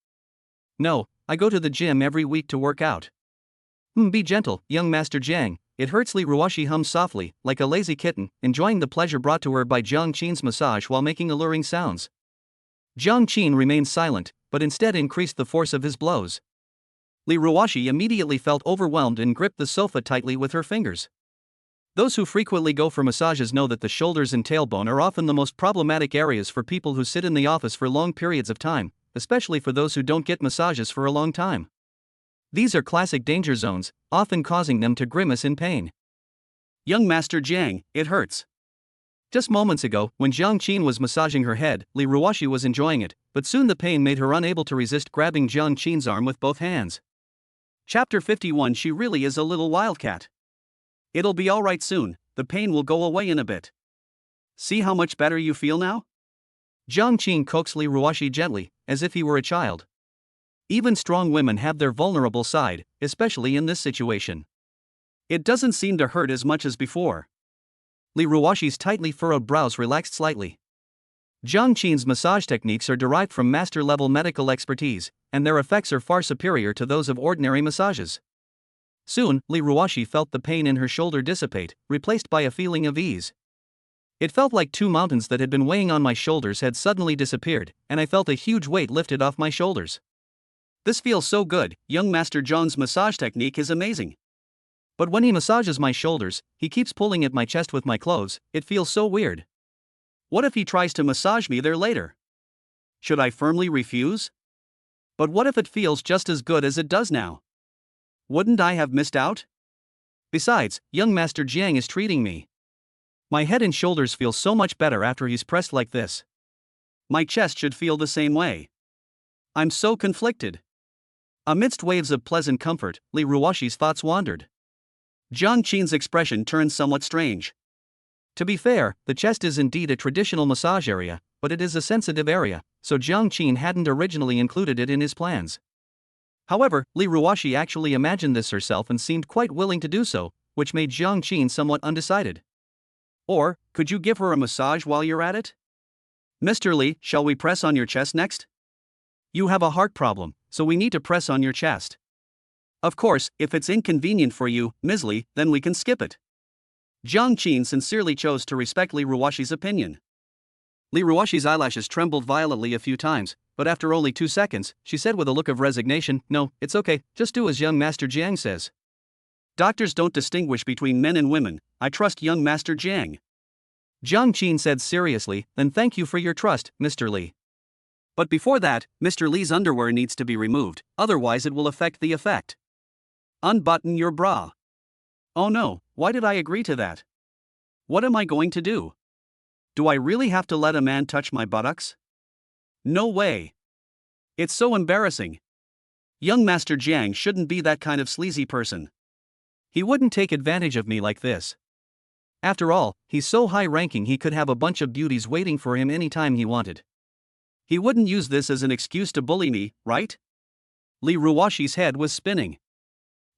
No, I go to the gym every week to work out. Be gentle, young Master Jiang, it hurts. Li Ruoxi hummed softly, like a lazy kitten, enjoying the pleasure brought to her by Jiang Qin's massage while making alluring sounds. Jiang Qin remained silent, but instead increased the force of his blows. Li Ruoxi immediately felt overwhelmed and gripped the sofa tightly with her fingers. Those who frequently go for massages know that the shoulders and tailbone are often the most problematic areas for people who sit in the office for long periods of time, especially for those who don't get massages for a long time. These are classic danger zones, often causing them to grimace in pain. Young Master Jiang, it hurts. Just moments ago, when Jiang Qin was massaging her head, Li Ruoxi was enjoying it, but soon the pain made her unable to resist grabbing Jiang Qin's arm with both hands. Chapter 51. She really is a little wildcat. It'll be alright soon, the pain will go away in a bit. See how much better you feel now? Jiang Qin coaxed Li Ruoxi gently, as if he were a child. Even strong women have their vulnerable side, especially in this situation. It doesn't seem to hurt as much as before. Li Ruoxi's tightly furrowed brows relaxed slightly. Jiang Qin's massage techniques are derived from master-level medical expertise, and their effects are far superior to those of ordinary massages. Soon, Li Ruoxi felt the pain in her shoulder dissipate, replaced by a feeling of ease. It felt like 2 mountains that had been weighing on my shoulders had suddenly disappeared, and I felt a huge weight lifted off my shoulders. This feels so good. Young Master Zhang's massage technique is amazing. But when he massages my shoulders, he keeps pulling at my chest with my clothes. It feels so weird. What if he tries to massage me there later? Should I firmly refuse? But what if it feels just as good as it does now? Wouldn't I have missed out? Besides, young Master Jiang is treating me. My head and shoulders feel so much better after he's pressed like this. My chest should feel the same way. I'm so conflicted. Amidst waves of pleasant comfort, Li Ruoxi's thoughts wandered. Jiang Qin's expression turned somewhat strange. To be fair, the chest is indeed a traditional massage area, but it is a sensitive area, so Jiang Qin hadn't originally included it in his plans. However, Li Ruoxi actually imagined this herself and seemed quite willing to do so, which made Jiang Qin somewhat undecided. Or, could you give her a massage while you're at it? Mr. Li, shall we press on your chest next? You have a heart problem, so we need to press on your chest. Of course, if it's inconvenient for you, Ms. Li, then we can skip it. Jiang Qin sincerely chose to respect Li Ruoxi's opinion. Li Ruoxi's eyelashes trembled violently a few times, but after only 2 seconds, she said with a look of resignation, "No, it's okay, just do as young Master Jiang says. Doctors don't distinguish between men and women, I trust young Master Jiang." Jiang Qin said seriously, "Then thank you for your trust, Mr. Li. But before that, Mr. Li's underwear needs to be removed, otherwise it will affect the effect. Unbutton your bra." Oh no, why did I agree to that? What am I going to do? Do I really have to let a man touch my buttocks? No way. It's so embarrassing. Young Master Jiang shouldn't be that kind of sleazy person. He wouldn't take advantage of me like this. After all, he's so high-ranking he could have a bunch of beauties waiting for him anytime he wanted. He wouldn't use this as an excuse to bully me, right? Li Ruoxi's head was spinning.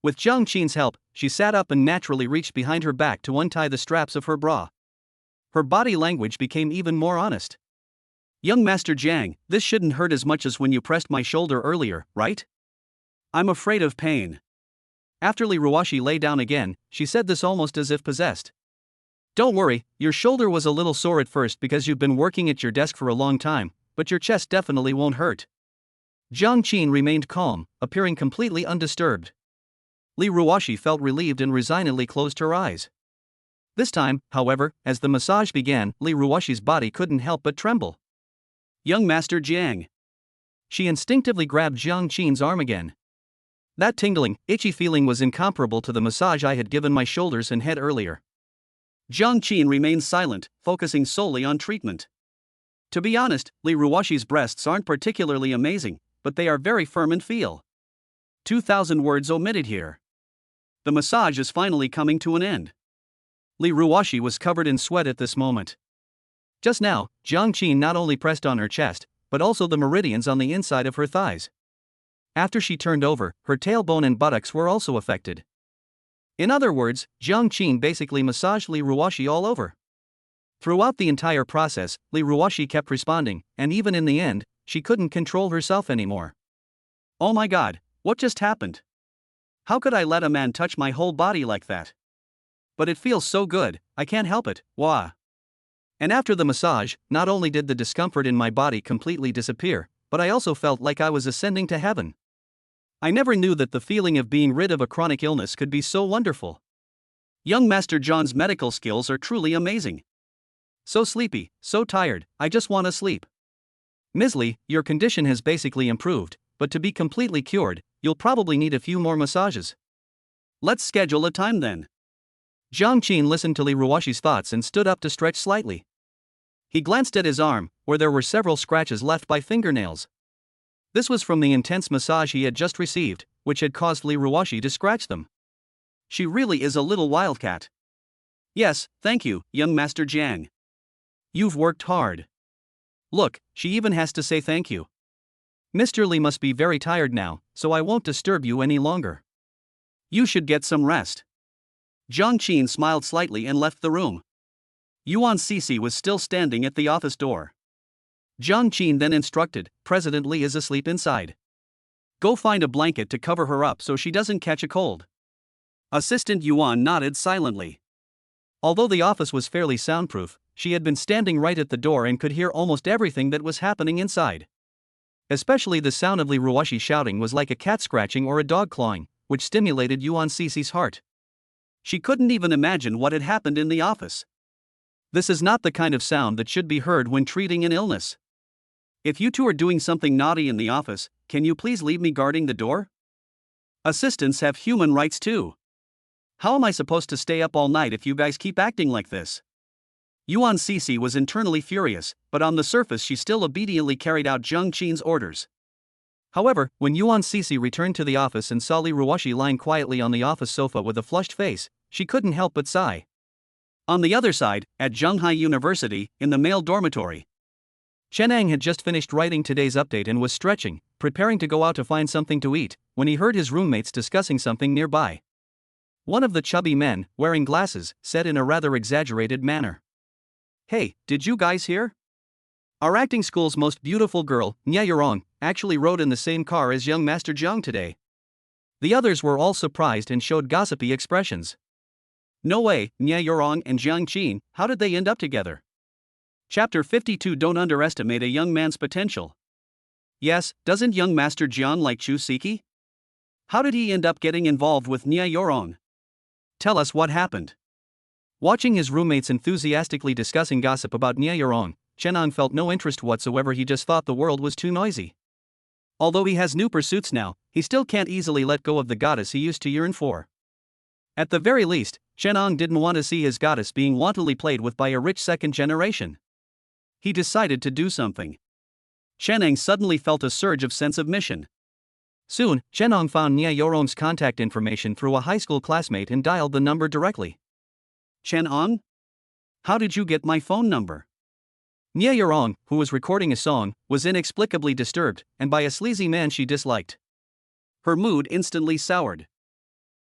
With Jiang Qin's help, she sat up and naturally reached behind her back to untie the straps of her bra. Her body language became even more honest. "Young Master Jiang, this shouldn't hurt as much as when you pressed my shoulder earlier, right? I'm afraid of pain." After Li Ruoxi lay down again, she said this almost as if possessed. "Don't worry, your shoulder was a little sore at first because you've been working at your desk for a long time, but your chest definitely won't hurt." Jiang Qin remained calm, appearing completely undisturbed. Li Ruoxi felt relieved and resignedly closed her eyes. This time, however, as the massage began, Li Ruoxi's body couldn't help but tremble. "Young Master Jiang." She instinctively grabbed Jiang Qin's arm again. That tingling, itchy feeling was incomparable to the massage I had given my shoulders and head earlier. Jiang Qin remained silent, focusing solely on treatment. To be honest, Li Ruoxi's breasts aren't particularly amazing, but they are very firm and feel. 2,000 words omitted here. The massage is finally coming to an end. Li Ruoxi was covered in sweat at this moment. Just now, Jiang Qin not only pressed on her chest, but also the meridians on the inside of her thighs. After she turned over, her tailbone and buttocks were also affected. In other words, Jiang Qin basically massaged Li Ruoxi all over. Throughout the entire process, Li Ruoxi kept responding, and even in the end, she couldn't control herself anymore. "Oh my god, what just happened? How could I let a man touch my whole body like that? But it feels so good, I can't help it, wah." And after the massage, not only did the discomfort in my body completely disappear, but I also felt like I was ascending to heaven. I never knew that the feeling of being rid of a chronic illness could be so wonderful. Young Master John's medical skills are truly amazing. So sleepy, so tired, I just want to sleep. Ms. Li, your condition has basically improved, but to be completely cured, you'll probably need a few more massages. Let's schedule a time then. Jiang Qin listened to Li Ruoxi's thoughts and stood up to stretch slightly. He glanced at his arm, where there were several scratches left by fingernails. This was from the intense massage he had just received, which had caused Li Ruoxi to scratch them. She really is a little wildcat. "Yes, thank you, young Master Jiang. You've worked hard." Look, she even has to say thank you. "Mr. Li must be very tired now, so I won't disturb you any longer. You should get some rest." Jiang Qin smiled slightly and left the room. Yuan Cece was still standing at the office door. Jiang Qin then instructed, "President Li is asleep inside. Go find a blanket to cover her up so she doesn't catch a cold." Assistant Yuan nodded silently. Although the office was fairly soundproof, she had been standing right at the door and could hear almost everything that was happening inside. Especially the sound of Li Ruoxi shouting was like a cat scratching or a dog clawing, which stimulated Yuan Cece's heart. She couldn't even imagine what had happened in the office. This is not the kind of sound that should be heard when treating an illness. If you two are doing something naughty in the office, can you please leave me guarding the door? Assistants have human rights too. How am I supposed to stay up all night if you guys keep acting like this? Yuan Cece was internally furious, but on the surface she still obediently carried out Zhang Qin's orders. However, when Yuan Cece returned to the office and saw Li Ruoshi lying quietly on the office sofa with a flushed face, she couldn't help but sigh. On the other side, at Zhonghai University, in the male dormitory, Chen Ang had just finished writing today's update and was stretching, preparing to go out to find something to eat, when he heard his roommates discussing something nearby. One of the chubby men, wearing glasses, said in a rather exaggerated manner, "Hey, did you guys hear? Our acting school's most beautiful girl, Nya Yurong, actually rode in the same car as young Master Jiang today." The others were all surprised and showed gossipy expressions. No way, Nya Yurong and Jiang Qin, how did they end up together? Chapter 52. Don't underestimate a young man's potential. Yes, doesn't young Master Jiang like Chu Siki? How did he end up getting involved with Nya Yurong? Tell us what happened. Watching his roommates enthusiastically discussing gossip about Nya Yurong, Chen Ang felt no interest whatsoever. He just thought the world was too noisy. Although he has new pursuits now, he still can't easily let go of the goddess he used to yearn for. At the very least, Chen Ang didn't want to see his goddess being wantonly played with by a rich second generation. He decided to do something. Chen Ang suddenly felt a surge of sense of mission. Soon, Chen Ang found Nya Yorong's contact information through a high school classmate and dialed the number directly. "Chen Ang? How did you get my phone number?" Nya Yorong, who was recording a song, was inexplicably disturbed, and by a sleazy man she disliked. Her mood instantly soured.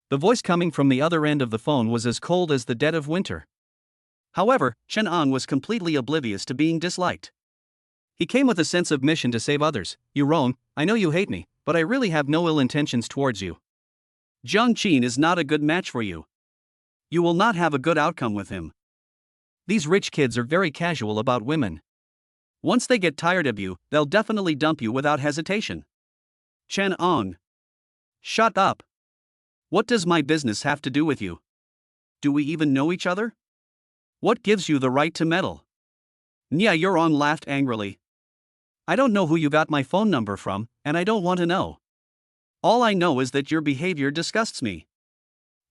The voice coming from the other end of the phone was as cold as the dead of winter. However, Chen Ang was completely oblivious to being disliked. He came with a sense of mission to save others. "Yurong, I know you hate me, but I really have no ill intentions towards you. Jiang Qin is not a good match for you. You will not have a good outcome with him. These rich kids are very casual about women. Once they get tired of you, they'll definitely dump you without hesitation." Chen Ang. Shut up. What does my business have to do with you? Do we even know each other? What gives you the right to meddle? Nya Yurong laughed angrily. "I don't know who you got my phone number from, and I don't want to know. All I know is that your behavior disgusts me.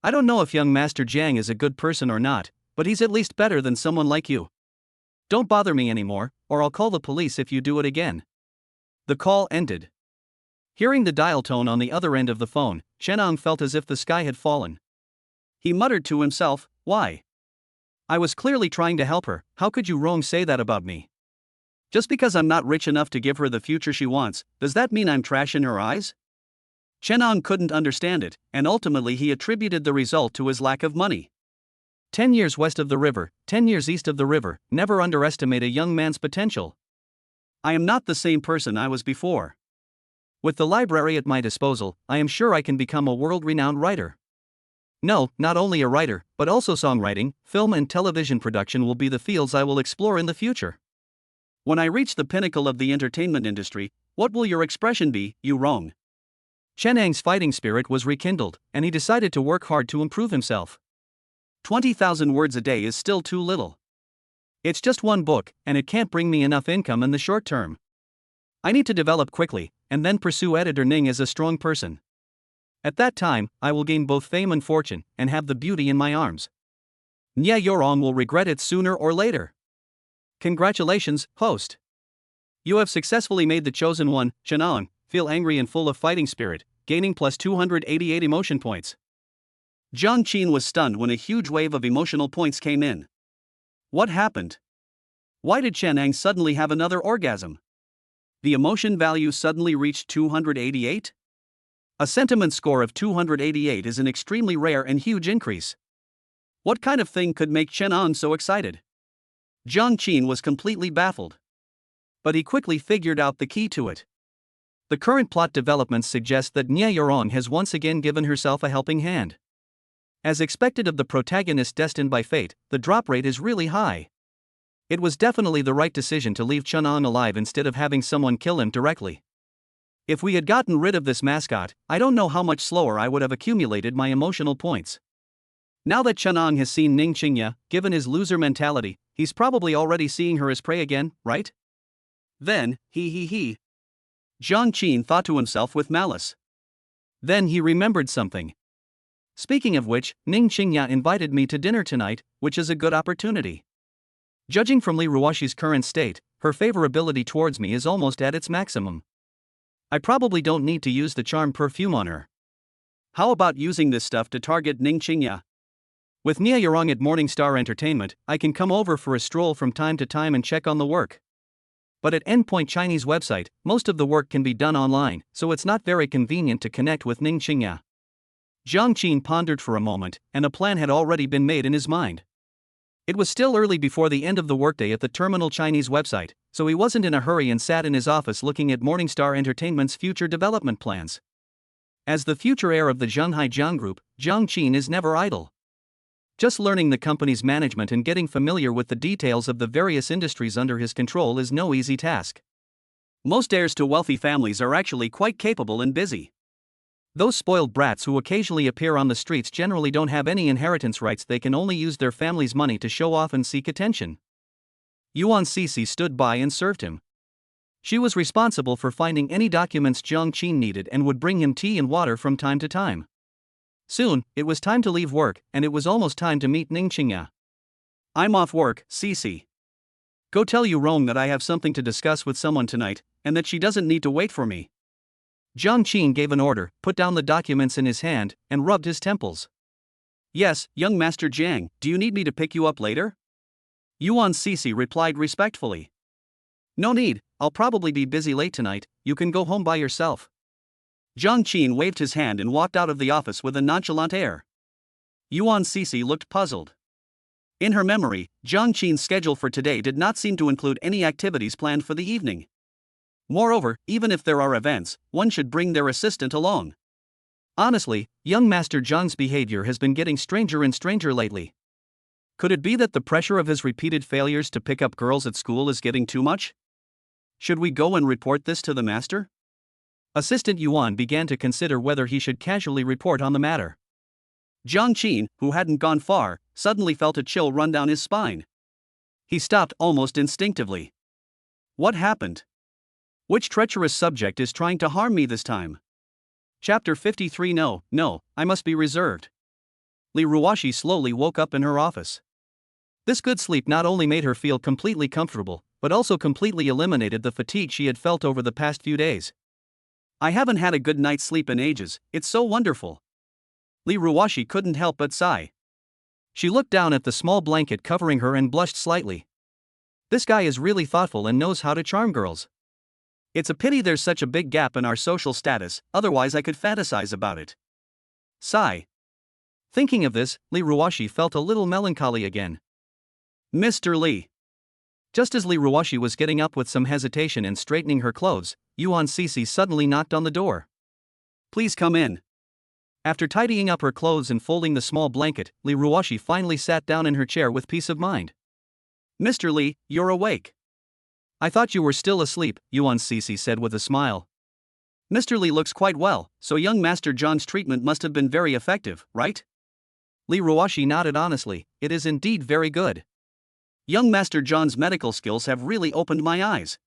I don't know if young Master Jiang is a good person or not, but he's at least better than someone like you. Don't bother me anymore, or I'll call the police if you do it again." The call ended. Hearing the dial tone on the other end of the phone, Chen Ang felt as if the sky had fallen. He muttered to himself, "Why? I was clearly trying to help her. How could you wrong say that about me? Just because I'm not rich enough to give her the future she wants, does that mean I'm trash in her eyes?" Chen Ang couldn't understand it, and ultimately he attributed the result to his lack of money. 10 years west of the river, 10 years east of the river, never underestimate a young man's potential. I am not the same person I was before. With the library at my disposal, I am sure I can become a world-renowned writer. No, not only a writer, but also songwriting, film and television production will be the fields I will explore in the future. When I reach the pinnacle of the entertainment industry, what will your expression be, Yurong? Chen Ang's fighting spirit was rekindled, and he decided to work hard to improve himself. 20,000 words a day is still too little. It's just one book, and it can't bring me enough income in the short term. I need to develop quickly, and then pursue Editor Ning as a strong person. At that time, I will gain both fame and fortune, and have the beauty in my arms. Nya Yorong will regret it sooner or later. Congratulations, host. You have successfully made the chosen one. Chen Ang, feel angry and full of fighting spirit, gaining plus 288 emotion points. Jiang Qin was stunned when a huge wave of emotional points came in. What happened? Why did Chen Ang suddenly have another orgasm? The emotion value suddenly reached 288? A sentiment score of 288 is an extremely rare and huge increase. What kind of thing could make Chen Ang so excited? Jiang Qin was completely baffled. But he quickly figured out the key to it. The current plot developments suggest that Nya Yurong has once again given herself a helping hand. As expected of the protagonist destined by fate, the drop rate is really high. It was definitely the right decision to leave Chen Ang alive instead of having someone kill him directly. If we had gotten rid of this mascot, I don't know how much slower I would have accumulated my emotional points. Now that Chen Ang has seen Ning Qingya, given his loser mentality, he's probably already seeing her as prey again, right? Then, he. Jiang Qin thought to himself with malice. Then he remembered something. Speaking of which, Ning Qingya invited me to dinner tonight, which is a good opportunity. Judging from Li Ruoxi's current state, her favorability towards me is almost at its maximum. I probably don't need to use the charm perfume on her. How about using this stuff to target Ning Qingya? With Mia Yarong at Morningstar Entertainment, I can come over for a stroll from time to time and check on the work. But at Endpoint Chinese website, most of the work can be done online, so it's not very convenient to connect with Ning Qingya. Jiang Qin pondered for a moment, and a plan had already been made in his mind. It was still early before the end of the workday at the Terminal Chinese website, so he wasn't in a hurry and sat in his office looking at Morningstar Entertainment's future development plans. As the future heir of the Zhenghai Jiang Group, Jiang Qin is never idle. Just learning the company's management and getting familiar with the details of the various industries under his control is no easy task. Most heirs to wealthy families are actually quite capable and busy. Those spoiled brats who occasionally appear on the streets generally don't have any inheritance rights, they can only use their family's money to show off and seek attention. Yuan Cece stood by and served him. She was responsible for finding any documents Jiang Qin needed and would bring him tea and water from time to time. Soon, it was time to leave work, and it was almost time to meet Ning Qingya. I'm off work, Cece. Go tell Yarong that I have something to discuss with someone tonight, and that she doesn't need to wait for me. Jiang Qin gave an order, put down the documents in his hand, and rubbed his temples. Yes, young Master Jiang, do you need me to pick you up later? Yuan Cece replied respectfully. No need, I'll probably be busy late tonight, you can go home by yourself. Jiang Qin waved his hand and walked out of the office with a nonchalant air. Yuan Cece looked puzzled. In her memory, Jiang Qin's schedule for today did not seem to include any activities planned for the evening. Moreover, even if there are events, one should bring their assistant along. Honestly, young Master Jiang's behavior has been getting stranger and stranger lately. Could it be that the pressure of his repeated failures to pick up girls at school is getting too much? Should we go and report this to the master? Assistant Yuan began to consider whether he should casually report on the matter. Jiang Qin, who hadn't gone far, suddenly felt a chill run down his spine. He stopped almost instinctively. What happened? Which treacherous subject is trying to harm me this time? Chapter 53. No, I must be reserved. Li Ruoxi slowly woke up in her office. This good sleep not only made her feel completely comfortable, but also completely eliminated the fatigue she had felt over the past few days. I haven't had a good night's sleep in ages, it's so wonderful. Li Ruoxi couldn't help but sigh. She looked down at the small blanket covering her and blushed slightly. This guy is really thoughtful and knows how to charm girls. It's a pity there's such a big gap in our social status, otherwise I could fantasize about it. Sigh. Thinking of this, Li Ruoxi felt a little melancholy again. Mr. Li. Just as Li Ruoxi was getting up with some hesitation and straightening her clothes, Yuan Cece suddenly knocked on the door. Please come in. After tidying up her clothes and folding the small blanket, Li Ruoxi finally sat down in her chair with peace of mind. Mr. Li, you're awake. I thought you were still asleep, Yuan Cece said with a smile. Mr. Li looks quite well, so young Master John's treatment must have been very effective, right? Li Ruoxi nodded honestly. It is indeed very good. Young Master John's medical skills have really opened my eyes.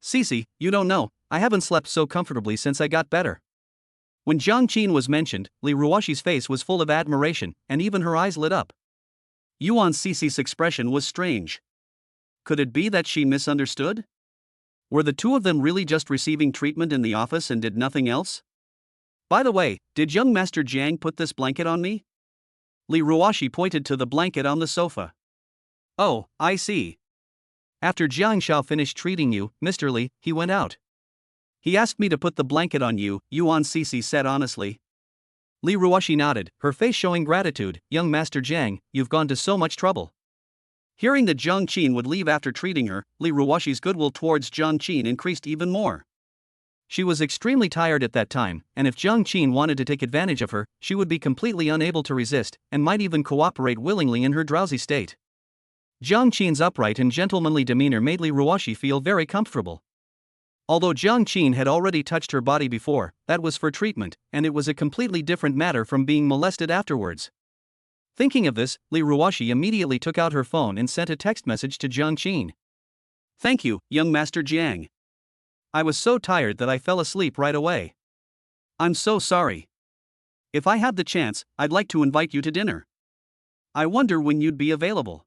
Cece, you don't know, I haven't slept so comfortably since I got better. When Jiang Qin was mentioned, Li Ruoxi's face was full of admiration, and even her eyes lit up. Yuan Cece's expression was strange. Could it be that she misunderstood? Were the two of them really just receiving treatment in the office and did nothing else? By the way, did young Master Jiang put this blanket on me? Li Ruoxi pointed to the blanket on the sofa. Oh, I see. After Jiang Xiao finished treating you, Mr. Li, he went out. He asked me to put the blanket on you, Yuan Cece said honestly. Li Ruoxi nodded, her face showing gratitude. Young Master Jiang, you've gone to so much trouble. Hearing that Jiang Qin would leave after treating her, Li Ruoxi's goodwill towards Jiang Qin increased even more. She was extremely tired at that time, and if Jiang Qin wanted to take advantage of her, she would be completely unable to resist, and might even cooperate willingly in her drowsy state. Jiang Qin's upright and gentlemanly demeanor made Li Ruoxi feel very comfortable. Although Jiang Qin had already touched her body before, that was for treatment, and it was a completely different matter from being molested afterwards. Thinking of this, Li Ruoxi immediately took out her phone and sent a text message to Jiang Qin. Thank you, young Master Jiang. I was so tired that I fell asleep right away. I'm so sorry. If I had the chance, I'd like to invite you to dinner. I wonder when you'd be available.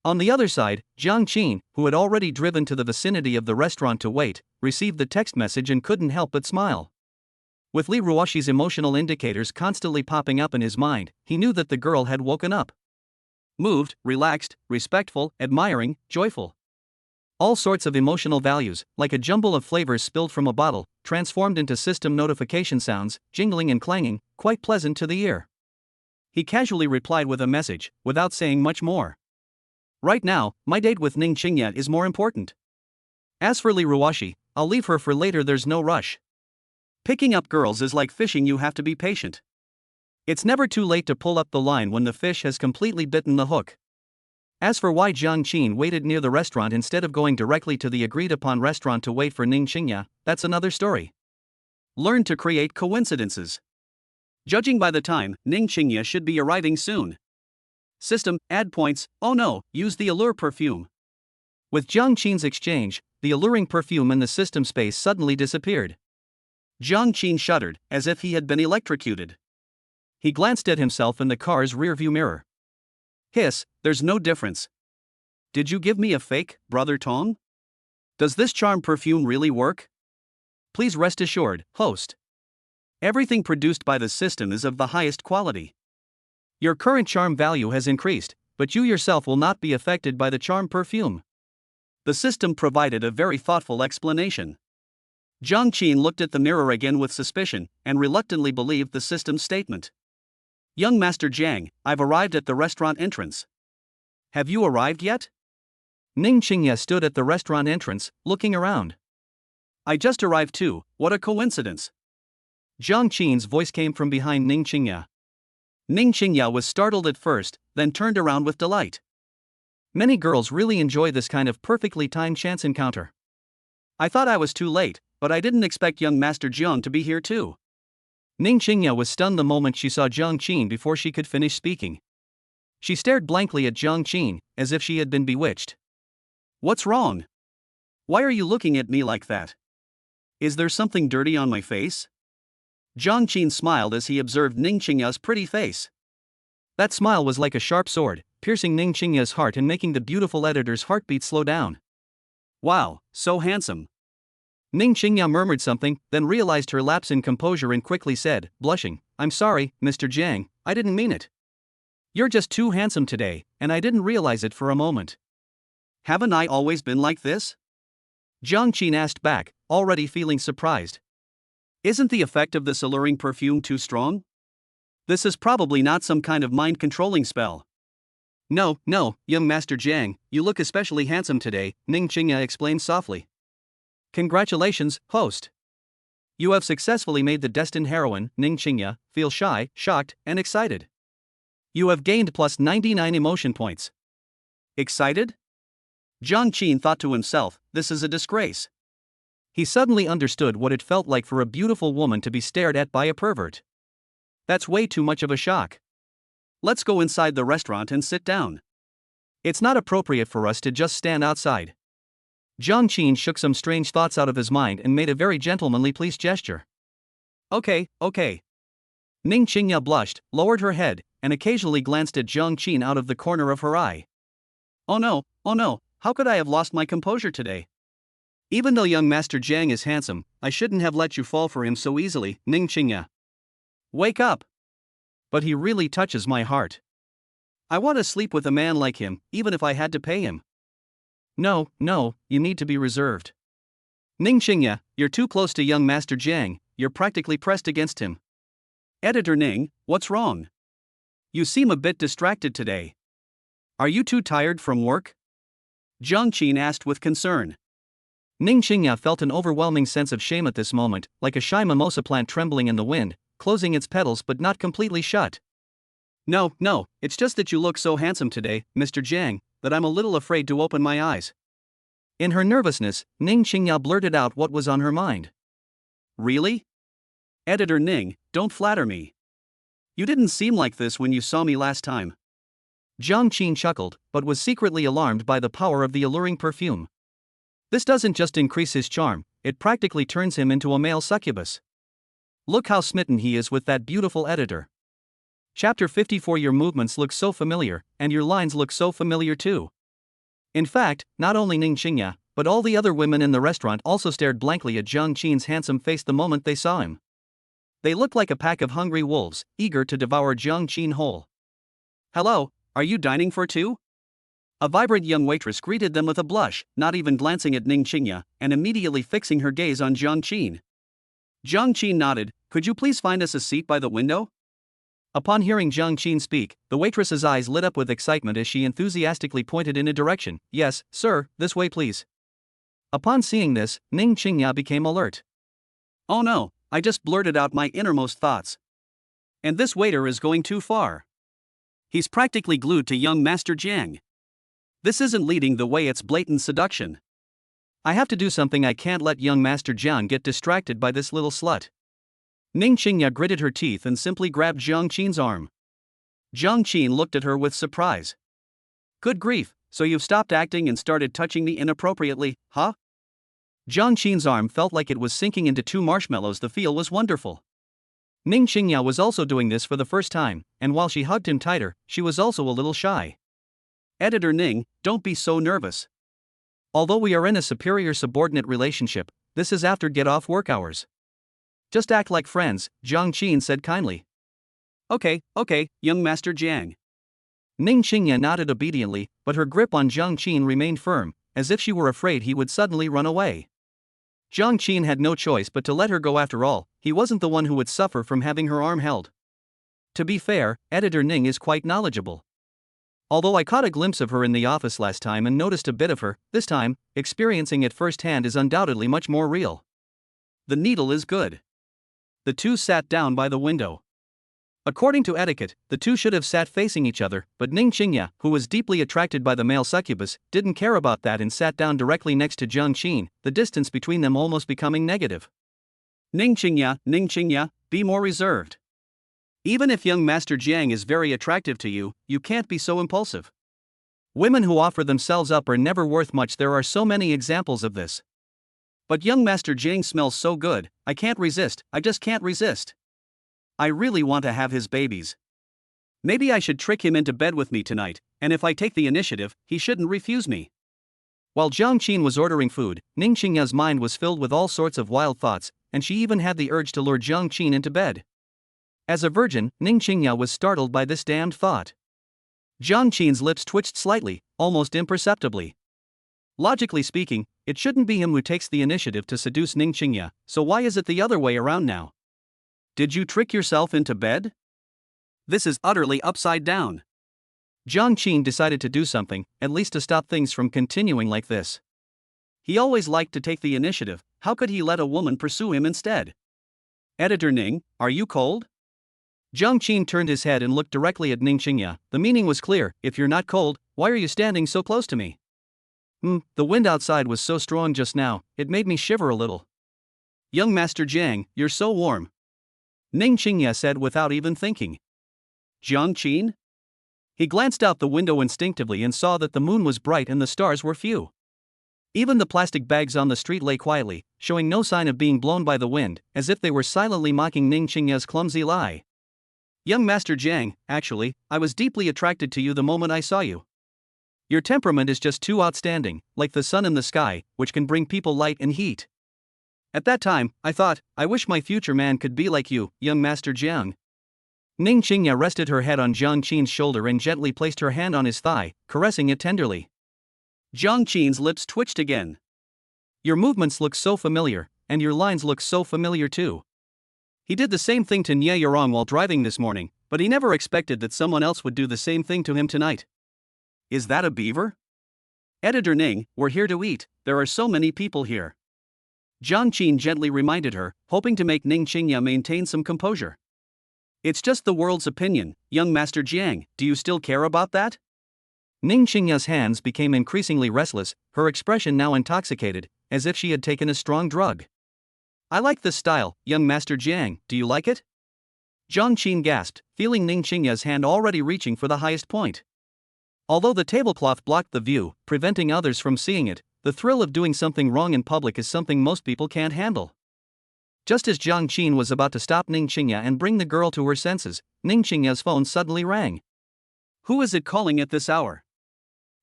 On the other side, Jiang Qin, who had already driven to the vicinity of the restaurant to wait, received the text message and couldn't help but smile. With Li Ruoxi's emotional indicators constantly popping up in his mind, he knew that the girl had woken up. Moved, relaxed, respectful, admiring, joyful. All sorts of emotional values, like a jumble of flavors spilled from a bottle, transformed into system notification sounds, jingling and clanging, quite pleasant to the ear. He casually replied with a message, without saying much more. Right now, my date with Ning Qingya is more important. As for Li Ruoxi, I'll leave her for later, there's no rush. Picking up girls is like fishing, you have to be patient. It's never too late to pull up the line when the fish has completely bitten the hook. As for why Jiang Qin waited near the restaurant instead of going directly to the agreed-upon restaurant to wait for Ning Qingya, that's another story. Learn to create coincidences. Judging by the time, Ning Qingya should be arriving soon. System, add points, oh no, use the allure perfume. With Jiang Qin's exchange, the alluring perfume in the system space suddenly disappeared. Jiang Qin shuddered, as if he had been electrocuted. He glanced at himself in the car's rearview mirror. Hiss, there's no difference. Did you give me a fake, Brother Tong? Does this charm perfume really work? Please rest assured, host. Everything produced by the system is of the highest quality. Your current charm value has increased, but you yourself will not be affected by the charm perfume. The system provided a very thoughtful explanation. Jiang Qin looked at the mirror again with suspicion, and reluctantly believed the system's statement. Young Master Jiang, I've arrived at the restaurant entrance. Have you arrived yet? Ning Qingya stood at the restaurant entrance, looking around. I just arrived too, what a coincidence. Jiang Qin's voice came from behind Ning Qingya. Ning Qingya was startled at first, then turned around with delight. Many girls really enjoy this kind of perfectly timed chance encounter. I thought I was too late, but I didn't expect young Master Jiang to be here too. Ning Qingya was stunned the moment she saw Jiang Qin before she could finish speaking. She stared blankly at Jiang Qin, as if she had been bewitched. What's wrong? Why are you looking at me like that? Is there something dirty on my face? Jiang Qin smiled as he observed Ning Qingya's pretty face. That smile was like a sharp sword, piercing Ning Qingya's heart and making the beautiful editor's heartbeat slow down. Wow, so handsome. Ning Qingya murmured something, then realized her lapse in composure and quickly said, blushing, I'm sorry, Mr. Jiang, I didn't mean it. You're just too handsome today, and I didn't realize it for a moment. Haven't I always been like this? Jiang Qin asked back, already feeling surprised. Isn't the effect of this alluring perfume too strong? This is probably not some kind of mind-controlling spell. No, young Master Jiang, you look especially handsome today, Ning Qingya explained softly. Congratulations, host. You have successfully made the destined heroine, Ning Qingya, feel shy, shocked, and excited. You have gained plus 99 emotion points. Excited? Jiang Qin thought to himself, this is a disgrace. He suddenly understood what it felt like for a beautiful woman to be stared at by a pervert. That's way too much of a shock. Let's go inside the restaurant and sit down. It's not appropriate for us to just stand outside. Jiang Qin shook some strange thoughts out of his mind and made a very gentlemanly please gesture. Okay. Ning Qingya blushed, lowered her head, and occasionally glanced at Jiang Qin out of the corner of her eye. Oh no, how could I have lost my composure today? Even though young Master Jiang is handsome, I shouldn't have let you fall for him so easily, Ning Qingya. Wake up! But he really touches my heart. I want to sleep with a man like him, even if I had to pay him. No, you need to be reserved. Ning Qingya, you're too close to young Master Jiang, you're practically pressed against him. Editor Ning, what's wrong? You seem a bit distracted today. Are you too tired from work? Jiang Qin asked with concern. Ning Qingya felt an overwhelming sense of shame at this moment, like a shy mimosa plant trembling in the wind, closing its petals but not completely shut. No, it's just that you look so handsome today, Mr. Jiang, that I'm a little afraid to open my eyes. In her nervousness, Ning Qingya blurted out what was on her mind. Really? Editor Ning, don't flatter me. You didn't seem like this when you saw me last time. Jiang Qin chuckled, but was secretly alarmed by the power of the alluring perfume. This doesn't just increase his charm, it practically turns him into a male succubus. Look how smitten he is with that beautiful editor. Chapter 54. Your movements look so familiar, and your lines look so familiar too. In fact, not only Ning Qingya, but all the other women in the restaurant also stared blankly at Jiang Qin's handsome face the moment they saw him. They looked like a pack of hungry wolves, eager to devour Jiang Qin whole. "Hello, are you dining for two?" A vibrant young waitress greeted them with a blush, not even glancing at Ning Qingya, and immediately fixing her gaze on Jiang Qin. Jiang Qin nodded. "Could you please find us a seat by the window?" Upon hearing Jiang Qin speak, the waitress's eyes lit up with excitement as she enthusiastically pointed in a direction. "Yes, sir, this way please." Upon seeing this, Ning Qingya became alert. "Oh no, I just blurted out my innermost thoughts. And this waiter is going too far. He's practically glued to young Master Jiang. This isn't leading the way, it's blatant seduction. I have to do something. I can't let young Master Jiang get distracted by this little slut." Ning Qingya gritted her teeth and simply grabbed Jiang Qin's arm. Jiang Qin looked at her with surprise. "Good grief, so you've stopped acting and started touching me inappropriately, huh?" Jiang Qin's arm felt like it was sinking into 2 marshmallows. The feel was wonderful. Ning Qingya was also doing this for the first time, and while she hugged him tighter, she was also a little shy. "Editor Ning, don't be so nervous. Although we are in a superior-subordinate relationship, this is after get-off work hours. Just act like friends," Jiang Qin said kindly. Okay, young Master Jiang." Ning Qingya nodded obediently, but her grip on Jiang Qin remained firm, as if she were afraid he would suddenly run away. Jiang Qin had no choice but to let her go. After all, he wasn't the one who would suffer from having her arm held. To be fair, Editor Ning is quite knowledgeable. Although I caught a glimpse of her in the office last time and noticed a bit of her, this time, experiencing it firsthand is undoubtedly much more real. The needle is good. The two sat down by the window. According to etiquette, the two should have sat facing each other, but Ning Qingya, who was deeply attracted by the male succubus, didn't care about that and sat down directly next to Jiang Qin, the distance between them almost becoming negative. Ning Qingya, be more reserved. Even if young Master Jiang is very attractive to you, you can't be so impulsive. Women who offer themselves up are never worth much. There are so many examples of this. But young Master Jiang smells so good, I can't resist, I just can't resist. I really want to have his babies. Maybe I should trick him into bed with me tonight, and if I take the initiative, he shouldn't refuse me." While Jiang Qin was ordering food, Ning Qingya's mind was filled with all sorts of wild thoughts, and she even had the urge to lure Jiang Qin into bed. As a virgin, Ning Qingya was startled by this damned thought. Jiang Qin's lips twitched slightly, almost imperceptibly. Logically speaking, it shouldn't be him who takes the initiative to seduce Ning Qingya, so why is it the other way around now? Did you trick yourself into bed? This is utterly upside down. Jiang Qin decided to do something, at least to stop things from continuing like this. He always liked to take the initiative. How could he let a woman pursue him instead? "Editor Ning, are you cold?" Jiang Qin turned his head and looked directly at Ning Qingya. The meaning was clear: if you're not cold, why are you standing so close to me? The wind outside was so strong just now, it made me shiver a little. "Young Master Jiang, you're so warm," Ning Qingya said without even thinking. "Jiang Qin?" He glanced out the window instinctively and saw that the moon was bright and the stars were few. Even the plastic bags on the street lay quietly, showing no sign of being blown by the wind, as if they were silently mocking Ning Qingya's clumsy lie. "Young Master Jiang, actually, I was deeply attracted to you the moment I saw you. Your temperament is just too outstanding, like the sun in the sky, which can bring people light and heat. At that time, I thought, I wish my future man could be like you, young Master Jiang." Ning Qingya rested her head on Jiang Qin's shoulder and gently placed her hand on his thigh, caressing it tenderly. Jiang Qin's lips twitched again. "Your movements look so familiar, and your lines look so familiar too. He did the same thing to Nye Yorong while driving this morning, but he never expected that someone else would do the same thing to him tonight. Is that a beaver?" "Editor Ning, we're here to eat, there are so many people here." Jiang Qin gently reminded her, hoping to make Ning Qingya maintain some composure. "It's just the world's opinion, young Master Jiang, do you still care about that?" Ning Qingya's hands became increasingly restless, her expression now intoxicated, as if she had taken a strong drug. "I like this style, young Master Jiang, do you like it?" Jiang Qin gasped, feeling Ning Qingya's hand already reaching for the highest point. Although the tablecloth blocked the view, preventing others from seeing it, the thrill of doing something wrong in public is something most people can't handle. Just as Jiang Qin was about to stop Ning Qingya and bring the girl to her senses, Ning Qingya's phone suddenly rang. Who is it calling at this hour?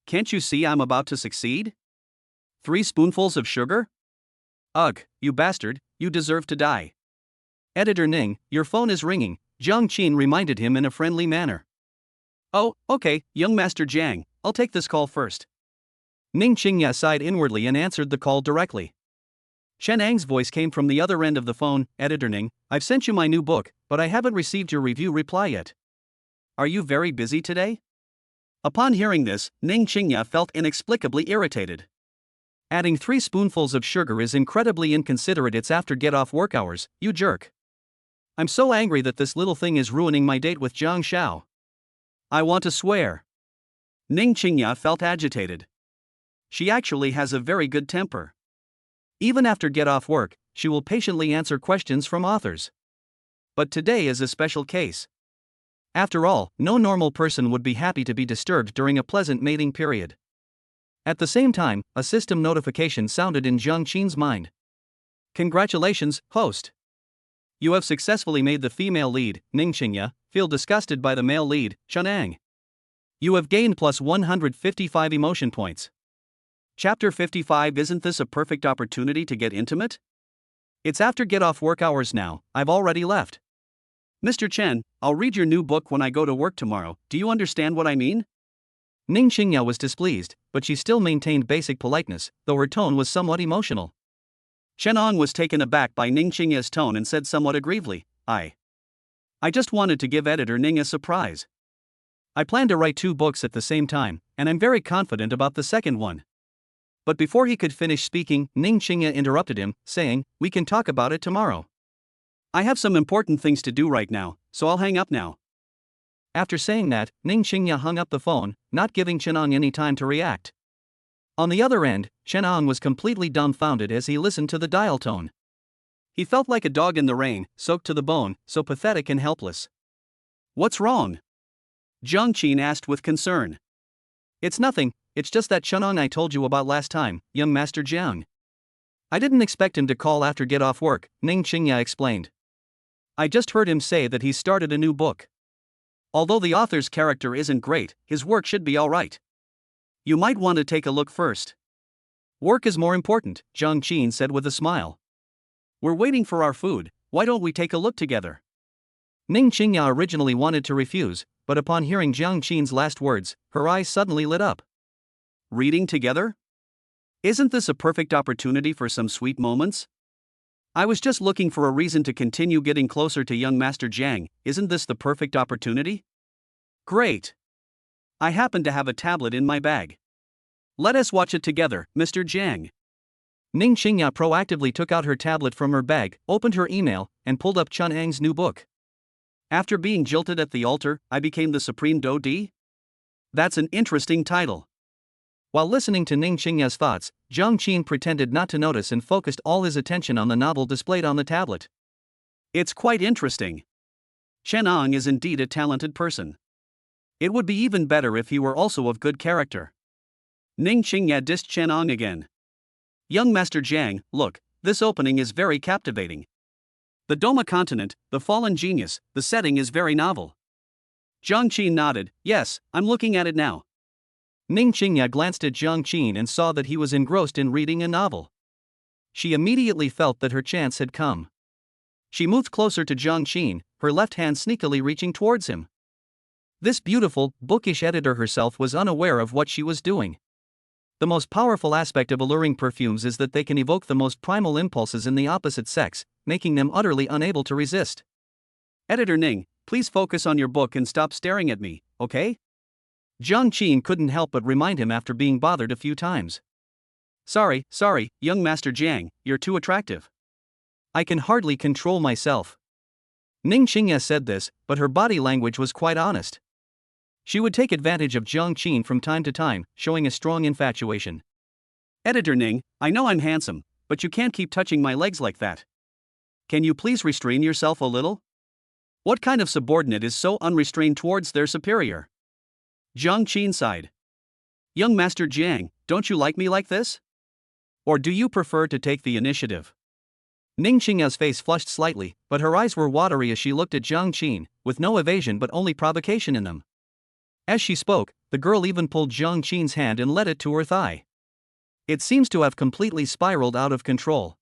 Can't you see I'm about to succeed? 3 spoonfuls of sugar? Ugh, you bastard, you deserve to die. Editor Ning, your phone is ringing, Jiang Qin reminded him in a friendly manner. Oh, okay, young Master Jiang, I'll take this call first. Ning Qingya sighed inwardly and answered the call directly. Chen Ang's voice came from the other end of the phone. Editor Ning, I've sent you my new book, but I haven't received your review reply yet. Are you very busy today? Upon hearing this, Ning Qingya felt inexplicably irritated. Adding 3 spoonfuls of sugar is incredibly inconsiderate. It's after get-off work hours, you jerk. I'm so angry that this little thing is ruining my date with Jiang Xiao. I want to swear. Ning Qingya felt agitated. She actually has a very good temper. Even after get-off work, she will patiently answer questions from authors. But today is a special case. After all, no normal person would be happy to be disturbed during a pleasant mating period. At the same time, a system notification sounded in Jiang Qin's mind. Congratulations, host. You have successfully made the female lead, Ning Qingya, feel disgusted by the male lead, Chen Ang. You have gained plus 155 emotion points. Chapter 55. Isn't this a perfect opportunity to get intimate? It's after get-off work hours now, I've already left. Mr. Chen, I'll read your new book when I go to work tomorrow, do you understand what I mean? Ning Qingya was displeased, but she still maintained basic politeness, though her tone was somewhat emotional. Chen Ang was taken aback by Ning Qingya's tone and said somewhat aggrievedly, I just wanted to give editor Ning a surprise. I plan to write 2 books at the same time, and I'm very confident about the second one. But before he could finish speaking, Ning Qingya interrupted him, saying, we can talk about it tomorrow. I have some important things to do right now, so I'll hang up now. After saying that, Ning Qingya hung up the phone, not giving Chen Ang any time to react. On the other end, Chen Ang was completely dumbfounded as he listened to the dial tone. He felt like a dog in the rain, soaked to the bone, so pathetic and helpless. What's wrong? Jiang Qin asked with concern. It's nothing, it's just that Chen Ang I told you about last time, young Master Jiang. I didn't expect him to call after get off work, Ning Qingya explained. I just heard him say that he's started a new book. Although the author's character isn't great, his work should be alright. You might want to take a look first. Work is more important, Jiang Qin said with a smile. We're waiting for our food, why don't we take a look together? Ning Qingya originally wanted to refuse, but upon hearing Jiang Qin's last words, her eyes suddenly lit up. Reading together? Isn't this a perfect opportunity for some sweet moments? I was just looking for a reason to continue getting closer to young Master Jiang, isn't this the perfect opportunity? Great! I happen to have a tablet in my bag. Let us watch it together, Mr. Jiang. Ning Qingya proactively took out her tablet from her bag, opened her email, and pulled up Chen Ang's new book. After being jilted at the altar, I became the Supreme Dodi? That's an interesting title. While listening to Ning Qingya's thoughts, Jiang Qin pretended not to notice and focused all his attention on the novel displayed on the tablet. It's quite interesting. Chen Ang is indeed a talented person. It would be even better if he were also of good character. Ning Qingya dissed Chen Ang again. Young Master Jiang, look, this opening is very captivating. The Doma continent, the fallen genius, the setting is very novel. Jiang Qin nodded, yes, I'm looking at it now. Ning Qingya glanced at Jiang Qin and saw that he was engrossed in reading a novel. She immediately felt that her chance had come. She moved closer to Jiang Qin, her left hand sneakily reaching towards him. This beautiful, bookish editor herself was unaware of what she was doing. The most powerful aspect of alluring perfumes is that they can evoke the most primal impulses in the opposite sex, making them utterly unable to resist. Editor Ning, please focus on your book and stop staring at me, okay? Jiang Qin couldn't help but remind him after being bothered a few times. Sorry, young Master Jiang, you're too attractive. I can hardly control myself. Ning Qingya said this, but her body language was quite honest. She would take advantage of Jiang Qin from time to time, showing a strong infatuation. Editor Ning, I know I'm handsome, but you can't keep touching my legs like that. Can you please restrain yourself a little? What kind of subordinate is so unrestrained towards their superior? Jiang Qin sighed. Young Master Jiang, don't you like me like this? Or do you prefer to take the initiative? Ning Qingya's face flushed slightly, but her eyes were watery as she looked at Jiang Qin, with no evasion but only provocation in them. As she spoke, the girl even pulled Jiang Qin's hand and led it to her thigh. It seems to have completely spiraled out of control.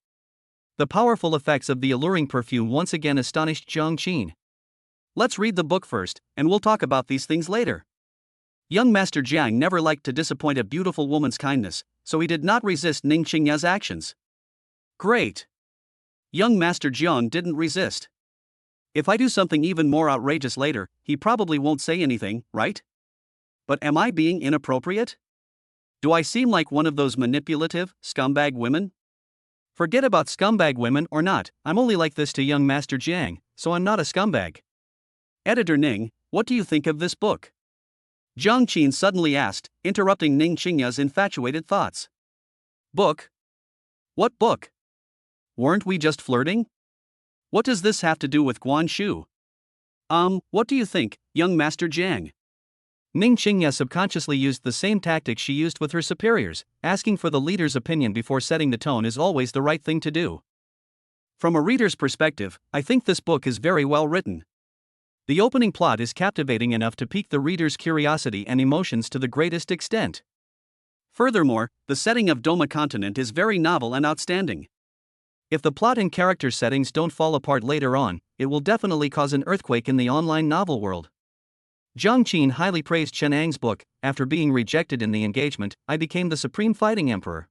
The powerful effects of the alluring perfume once again astonished Jiang Qin. Let's read the book first, and we'll talk about these things later. Young Master Jiang never liked to disappoint a beautiful woman's kindness, so he did not resist Ning Qingya's actions. Great! Young Master Jiang didn't resist. If I do something even more outrageous later, he probably won't say anything, right? But am I being inappropriate? Do I seem like one of those manipulative, scumbag women? Forget about scumbag women or not, I'm only like this to young Master Jiang, so I'm not a scumbag. Editor Ning, what do you think of this book? Jiang Qin suddenly asked, interrupting Ning Qingya's infatuated thoughts. Book? What book? Weren't we just flirting? What does this have to do with Guan Shu? What do you think, young Master Jiang? Ning Qingya subconsciously used the same tactics she used with her superiors. Asking for the leader's opinion before setting the tone is always the right thing to do. From a reader's perspective, I think this book is very well written. The opening plot is captivating enough to pique the reader's curiosity and emotions to the greatest extent. Furthermore, the setting of Doma continent is very novel and outstanding. If the plot and character settings don't fall apart later on, it will definitely cause an earthquake in the online novel world. Jiang Qin highly praised Chen Ang's book. After being rejected in the engagement, I became the supreme fighting emperor.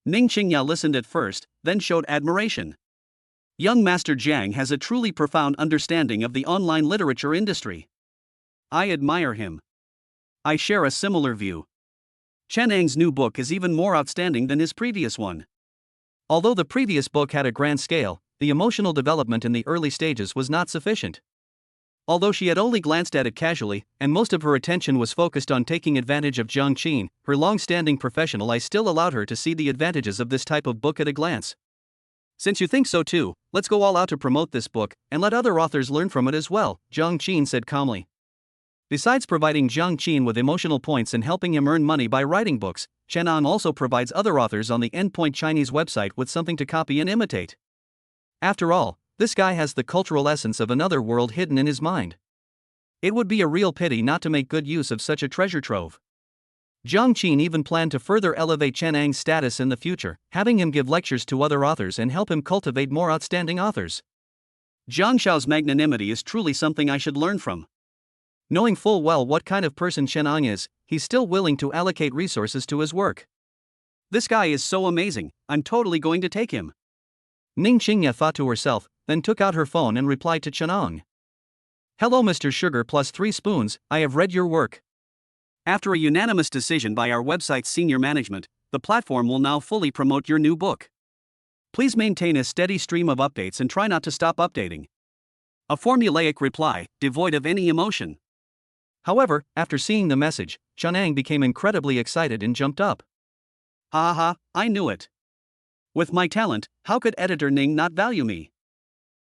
Ning Qingya listened at first, then showed admiration. Young Master Jiang has a truly profound understanding of the online literature industry. I admire him. I share a similar view. Chen Ang's new book is even more outstanding than his previous one. Although the previous book had a grand scale, the emotional development in the early stages was not sufficient. Although she had only glanced at it casually, and most of her attention was focused on taking advantage of Jiang Qin, her long-standing professional eye still allowed her to see the advantages of this type of book at a glance. Since you think so too, let's go all out to promote this book, and let other authors learn from it as well, Jiang Qin said calmly. Besides providing Jiang Qin with emotional points and helping him earn money by writing books, Chen Ang also provides other authors on the Endpoint Chinese website with something to copy and imitate. After all, this guy has the cultural essence of another world hidden in his mind. It would be a real pity not to make good use of such a treasure trove. Jiang Qin even planned to further elevate Chen Ang's status in the future, having him give lectures to other authors and help him cultivate more outstanding authors. Jiang Shao's magnanimity is truly something I should learn from. Knowing full well what kind of person Chen Ang is, he's still willing to allocate resources to his work. This guy is so amazing, I'm totally going to take him. Ning Qingya thought to herself, then took out her phone and replied to Chen Ang. Hello Mr. Sugar plus 3 spoons, I have read your work. After a unanimous decision by our website's senior management, the platform will now fully promote your new book. Please maintain a steady stream of updates and try not to stop updating. A formulaic reply, devoid of any emotion. However, after seeing the message, Chen Ang became incredibly excited and jumped up. Ha ha, I knew it. With my talent, how could editor Ning not value me?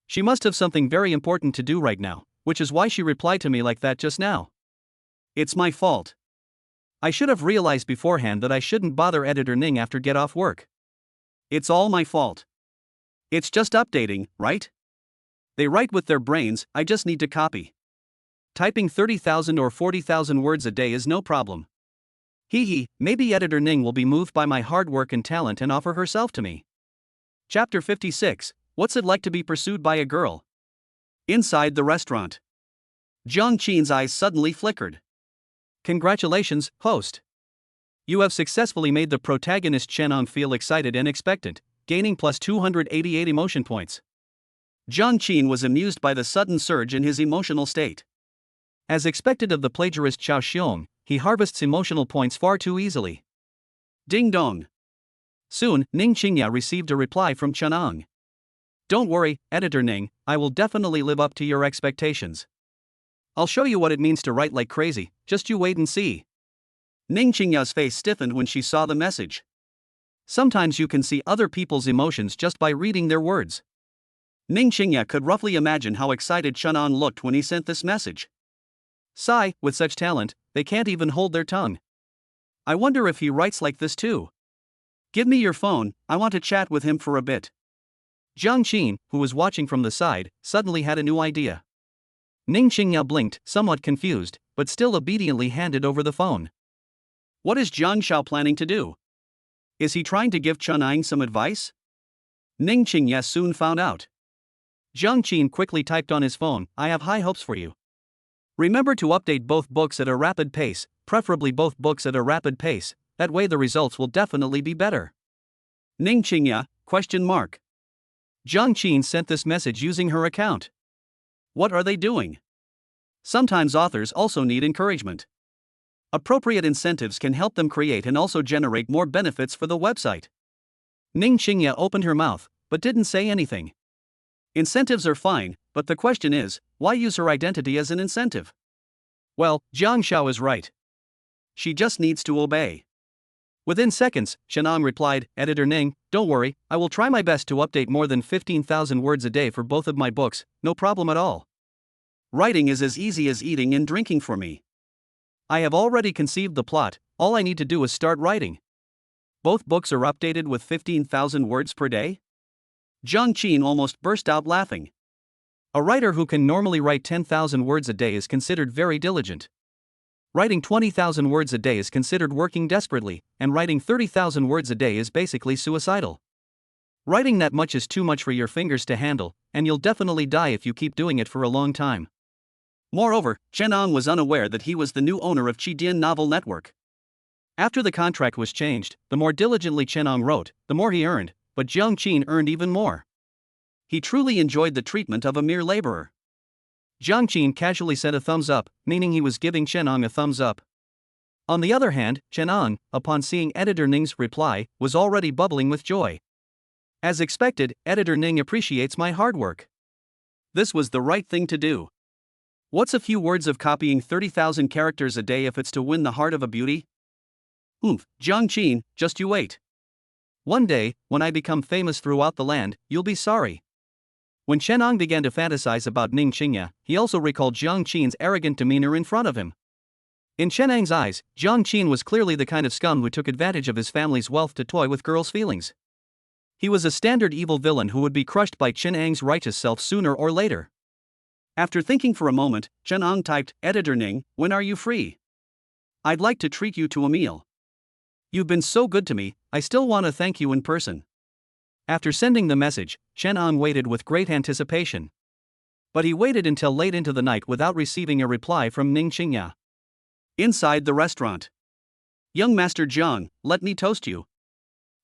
She must have something very important to do right now, which is why she replied to me like that just now. It's my fault. I should have realized beforehand that I shouldn't bother editor Ning after get off work. It's all my fault. It's just updating, right? They write with their brains, I just need to copy. Typing 30,000 or 40,000 words a day is no problem. Maybe editor Ning will be moved by my hard work and talent and offer herself to me. Chapter 56, What's it like to be pursued by a girl? Inside the restaurant. Jiang Qin's eyes suddenly flickered. Congratulations, host. You have successfully made the protagonist Chen Ang feel excited and expectant, gaining plus 288 emotion points. Jiang Qin was amused by the sudden surge in his emotional state. As expected of the plagiarist Chao Xiong, he harvests emotional points far too easily. Ding dong. Soon, Ning Qingya received a reply from Chen Ang. Don't worry, editor Ning, I will definitely live up to your expectations. I'll show you what it means to write like crazy, just you wait and see. Ning Qingya's face stiffened when she saw the message. Sometimes you can see other people's emotions just by reading their words. Ning Qingya could roughly imagine how excited Chen Ang looked when he sent this message. Sigh, with such talent, they can't even hold their tongue. I wonder if he writes like this too. Give me your phone, I want to chat with him for a bit. Jiang Qin, who was watching from the side, suddenly had a new idea. Ning Qingya blinked, somewhat confused, but still obediently handed over the phone. What is Jiang Shao planning to do? Is he trying to give Chen Ang some advice? Ning Qingya soon found out. Jiang Qin quickly typed on his phone, I have high hopes for you. Remember to update both books at a rapid pace, preferably both books at a rapid pace, that way the results will definitely be better. Ning Qingya, ? Jiang Qin sent this message using her account. What are they doing? Sometimes authors also need encouragement. Appropriate incentives can help them create and also generate more benefits for the website. Ning Qingya opened her mouth, but didn't say anything. Incentives are fine, but the question is, why use her identity as an incentive? Well, Jiang Shao is right. She just needs to obey. Within seconds, Shenang replied, Editor Ning, don't worry, I will try my best to update more than 15,000 words a day for both of my books, no problem at all. Writing is as easy as eating and drinking for me. I have already conceived the plot, all I need to do is start writing. Both books are updated with 15,000 words per day? Jiang Qin almost burst out laughing. A writer who can normally write 10,000 words a day is considered very diligent. Writing 20,000 words a day is considered working desperately, and writing 30,000 words a day is basically suicidal. Writing that much is too much for your fingers to handle, and you'll definitely die if you keep doing it for a long time. Moreover, Chen Ang was unaware that he was the new owner of Chidian Novel Network. After the contract was changed, the more diligently Chen Ang wrote, the more he earned, but Jiang Qin earned even more. He truly enjoyed the treatment of a mere laborer. Jiang Qin casually said a thumbs up, meaning he was giving Chen Ang a thumbs up. On the other hand, Chen Ang, upon seeing Editor Ning's reply, was already bubbling with joy. As expected, Editor Ning appreciates my hard work. This was the right thing to do. What's a few words of copying 30,000 characters a day if it's to win the heart of a beauty? Jiang Qin, just you wait. One day, when I become famous throughout the land, you'll be sorry. When Chen Ang began to fantasize about Ning Qingya, he also recalled Jiang Qin's arrogant demeanor in front of him. In Chen Ang's eyes, Jiang Qin was clearly the kind of scum who took advantage of his family's wealth to toy with girls' feelings. He was a standard evil villain who would be crushed by Chen Ang's righteous self sooner or later. After thinking for a moment, Chen Ang typed, Editor Ning, when are you free? I'd like to treat you to a meal. You've been so good to me, I still want to thank you in person. After sending the message, Chen Ang waited with great anticipation. But he waited until late into the night without receiving a reply from Ning Qingya. Inside the restaurant. Young Master Jiang, let me toast you.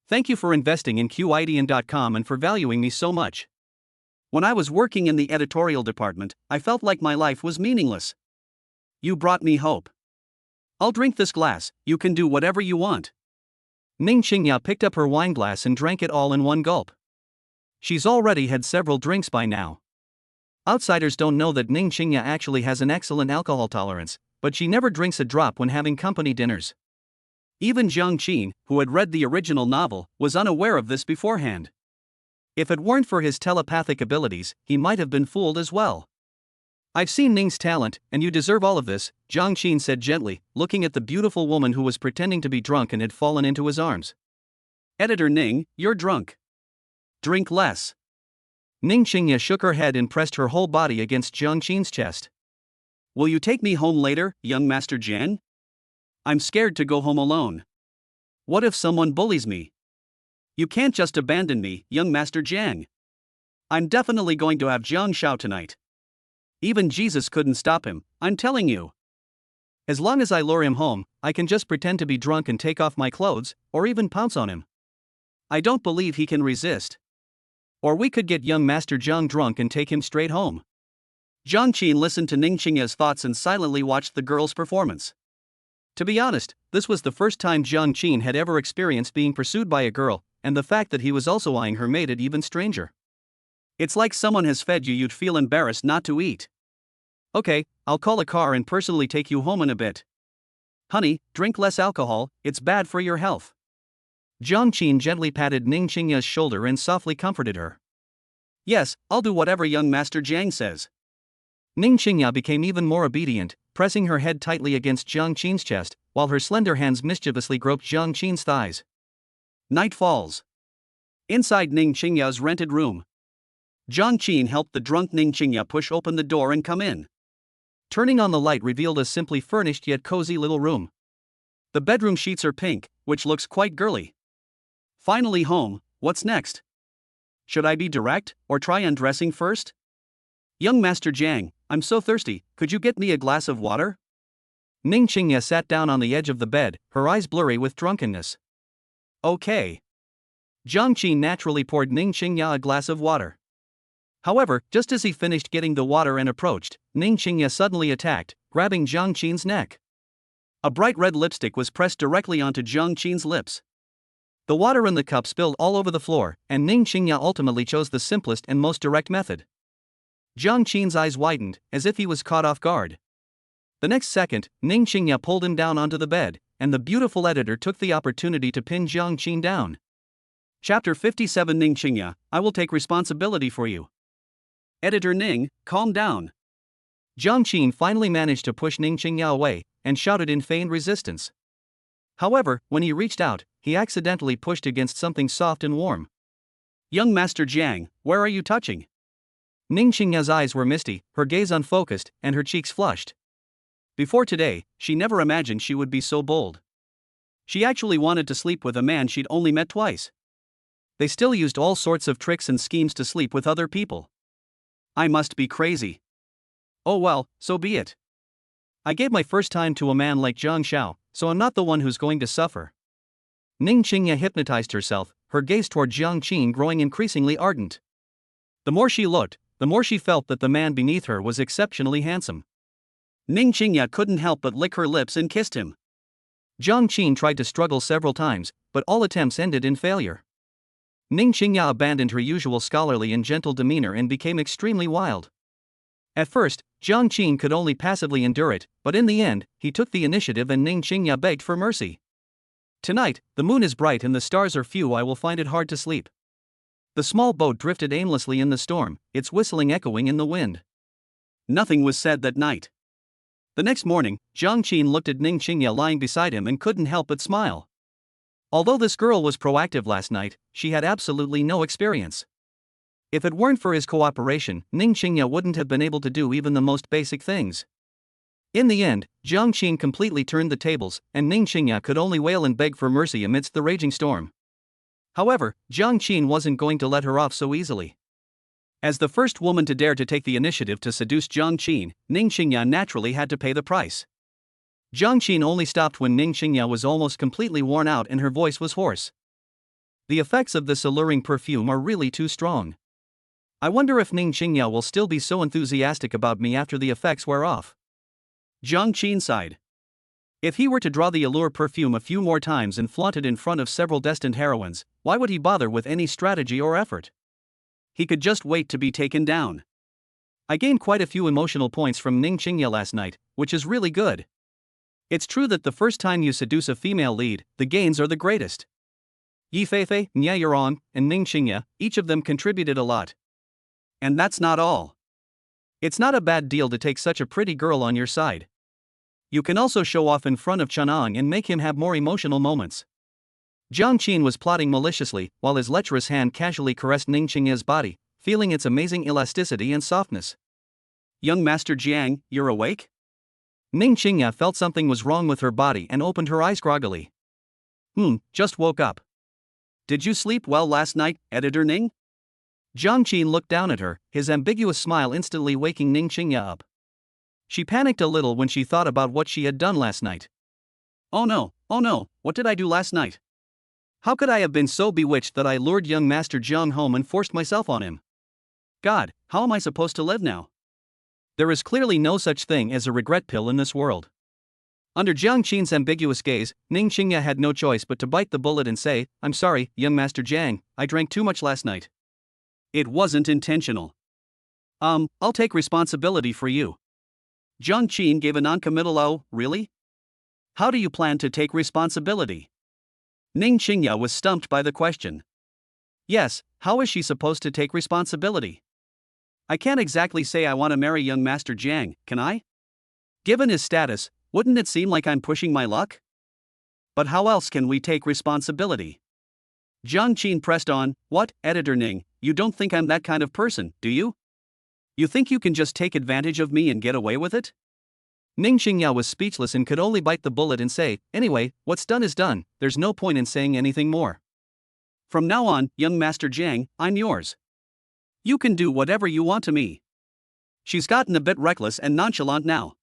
Thank you for investing in QIDN.com and for valuing me so much. When I was working in the editorial department, I felt like my life was meaningless. You brought me hope. I'll drink this glass, you can do whatever you want. Ning Qingya picked up her wine glass and drank it all in one gulp. She's already had several drinks by now. Outsiders don't know that Ning Qingya actually has an excellent alcohol tolerance, but she never drinks a drop when having company dinners. Even Jiang Qin, who had read the original novel, was unaware of this beforehand. If it weren't for his telepathic abilities, he might have been fooled as well. I've seen Ning's talent, and you deserve all of this, Jiang Qin said gently, looking at the beautiful woman who was pretending to be drunk and had fallen into his arms. Editor Ning, you're drunk. Drink less. Ning Qingya shook her head and pressed her whole body against Jiang Qin's chest. Will you take me home later, young Master Jiang? I'm scared to go home alone. What if someone bullies me? You can't just abandon me, young Master Jiang. I'm definitely going to have Jiang Shao tonight. Even Jesus couldn't stop him, I'm telling you. As long as I lure him home, I can just pretend to be drunk and take off my clothes, or even pounce on him. I don't believe he can resist. Or we could get young Master Jiang drunk and take him straight home. Jiang Qin listened to Ning Qingya's thoughts and silently watched the girl's performance. To be honest, this was the first time Jiang Qin had ever experienced being pursued by a girl, and the fact that he was also eyeing her made it even stranger. It's like someone has fed you, you'd feel embarrassed not to eat. Okay, I'll call a car and personally take you home in a bit. Honey, drink less alcohol, it's bad for your health. Jiang Qin gently patted Ning Qingya's shoulder and softly comforted her. Yes, I'll do whatever young Master Jiang says. Ning Qingya became even more obedient, pressing her head tightly against Jiang Qin's chest, while her slender hands mischievously groped Jiang Qin's thighs. Night falls. Inside Ning Qingya's rented room, Jiang Qin helped the drunk Ning Qingya push open the door and come in. Turning on the light revealed a simply furnished yet cozy little room. The bedroom sheets are pink, which looks quite girly. Finally home, what's next? Should I be direct, or try undressing first? Young Master Jiang, I'm so thirsty, could you get me a glass of water? Ning Qingya sat down on the edge of the bed, her eyes blurry with drunkenness. Okay. Jiang Qin naturally poured Ning Qingya a glass of water. However, just as he finished getting the water and approached, Ning Qingya suddenly attacked, grabbing Jiang Qin's neck. A bright red lipstick was pressed directly onto Jiang Qin's lips. The water in the cup spilled all over the floor, and Ning Qingya ultimately chose the simplest and most direct method. Jiang Qin's eyes widened, as if he was caught off guard. The next second, Ning Qingya pulled him down onto the bed, and the beautiful editor took the opportunity to pin Jiang Qin down. Chapter 57 Ning Qingya, I will take responsibility for you. Editor Ning, calm down. Jiang Qin finally managed to push Ning Qingya away, and shouted in feigned resistance. However, when he reached out, he accidentally pushed against something soft and warm. Young Master Jiang, where are you touching? Ning Qingya's eyes were misty, her gaze unfocused, and her cheeks flushed. Before today, she never imagined she would be so bold. She actually wanted to sleep with a man she'd only met twice. They still used all sorts of tricks and schemes to sleep with other people. I must be crazy. Oh well, so be it. I gave my first time to a man like Zhang Xiao, so I'm not the one who's going to suffer. Ning Qingya hypnotized herself, her gaze toward Jiang Qin growing increasingly ardent. The more she looked, the more she felt that the man beneath her was exceptionally handsome. Ning Qingya couldn't help but lick her lips and kissed him. Jiang Qin tried to struggle several times, but all attempts ended in failure. Ning Qingya abandoned her usual scholarly and gentle demeanor and became extremely wild. At first, Jiang Qin could only passively endure it, but in the end, he took the initiative and Ning Qingya begged for mercy. Tonight, the moon is bright and the stars are few, I will find it hard to sleep. The small boat drifted aimlessly in the storm, its whistling echoing in the wind. Nothing was said that night. The next morning, Jiang Qin looked at Ning Qingya lying beside him and couldn't help but smile. Although this girl was proactive last night, she had absolutely no experience. If it weren't for his cooperation, Ning Qingya wouldn't have been able to do even the most basic things. In the end, Jiang Qin completely turned the tables, and Ning Qingya could only wail and beg for mercy amidst the raging storm. However, Jiang Qin wasn't going to let her off so easily. As the first woman to dare to take the initiative to seduce Jiang Qin, Ning Qingya naturally had to pay the price. Jiang Qin only stopped when Ning Qingya was almost completely worn out and her voice was hoarse. The effects of this alluring perfume are really too strong. I wonder if Ning Qingya will still be so enthusiastic about me after the effects wear off. Jiang Qin sighed. If he were to draw the allure perfume a few more times and flaunt it in front of several destined heroines, why would he bother with any strategy or effort? He could just wait to be taken down. I gained quite a few emotional points from Ning Qingya last night, which is really good. It's true that the first time you seduce a female lead, the gains are the greatest. Yi Feifei, Nya Yuan, and Ning Qingya, each of them contributed a lot. And that's not all. It's not a bad deal to take such a pretty girl on your side. You can also show off in front of Chang'an and make him have more emotional moments. Jiang Qin was plotting maliciously, while his lecherous hand casually caressed Ning Qingya's body, feeling its amazing elasticity and softness. Young Master Jiang, you're awake? Ning Qingya felt something was wrong with her body and opened her eyes groggily. Just woke up. Did you sleep well last night, Editor Ning? Jiang Qin looked down at her, his ambiguous smile instantly waking Ning Qingya up. She panicked a little when she thought about what she had done last night. Oh no, what did I do last night? How could I have been so bewitched that I lured young Master Jiang home and forced myself on him? God, how am I supposed to live now? There is clearly no such thing as a regret pill in this world. Under Jiang Qin's ambiguous gaze, Ning Qingya had no choice but to bite the bullet and say, I'm sorry, young Master Jiang, I drank too much last night. It wasn't intentional. I'll take responsibility for you. Jiang Qin gave a non-committal "Oh, really? How do you plan to take responsibility?" Ning Qingya was stumped by the question. Yes, how is she supposed to take responsibility? I can't exactly say I want to marry young Master Jiang, can I? Given his status, wouldn't it seem like I'm pushing my luck? But how else can we take responsibility? Jiang Qin pressed on. What, Editor Ning, you don't think I'm that kind of person, do you? You think you can just take advantage of me and get away with it? Ning Qingyao was speechless and could only bite the bullet and say, anyway, what's done is done, there's no point in saying anything more. From now on, young Master Jiang, I'm yours. You can do whatever you want to me. She's gotten a bit reckless and nonchalant now.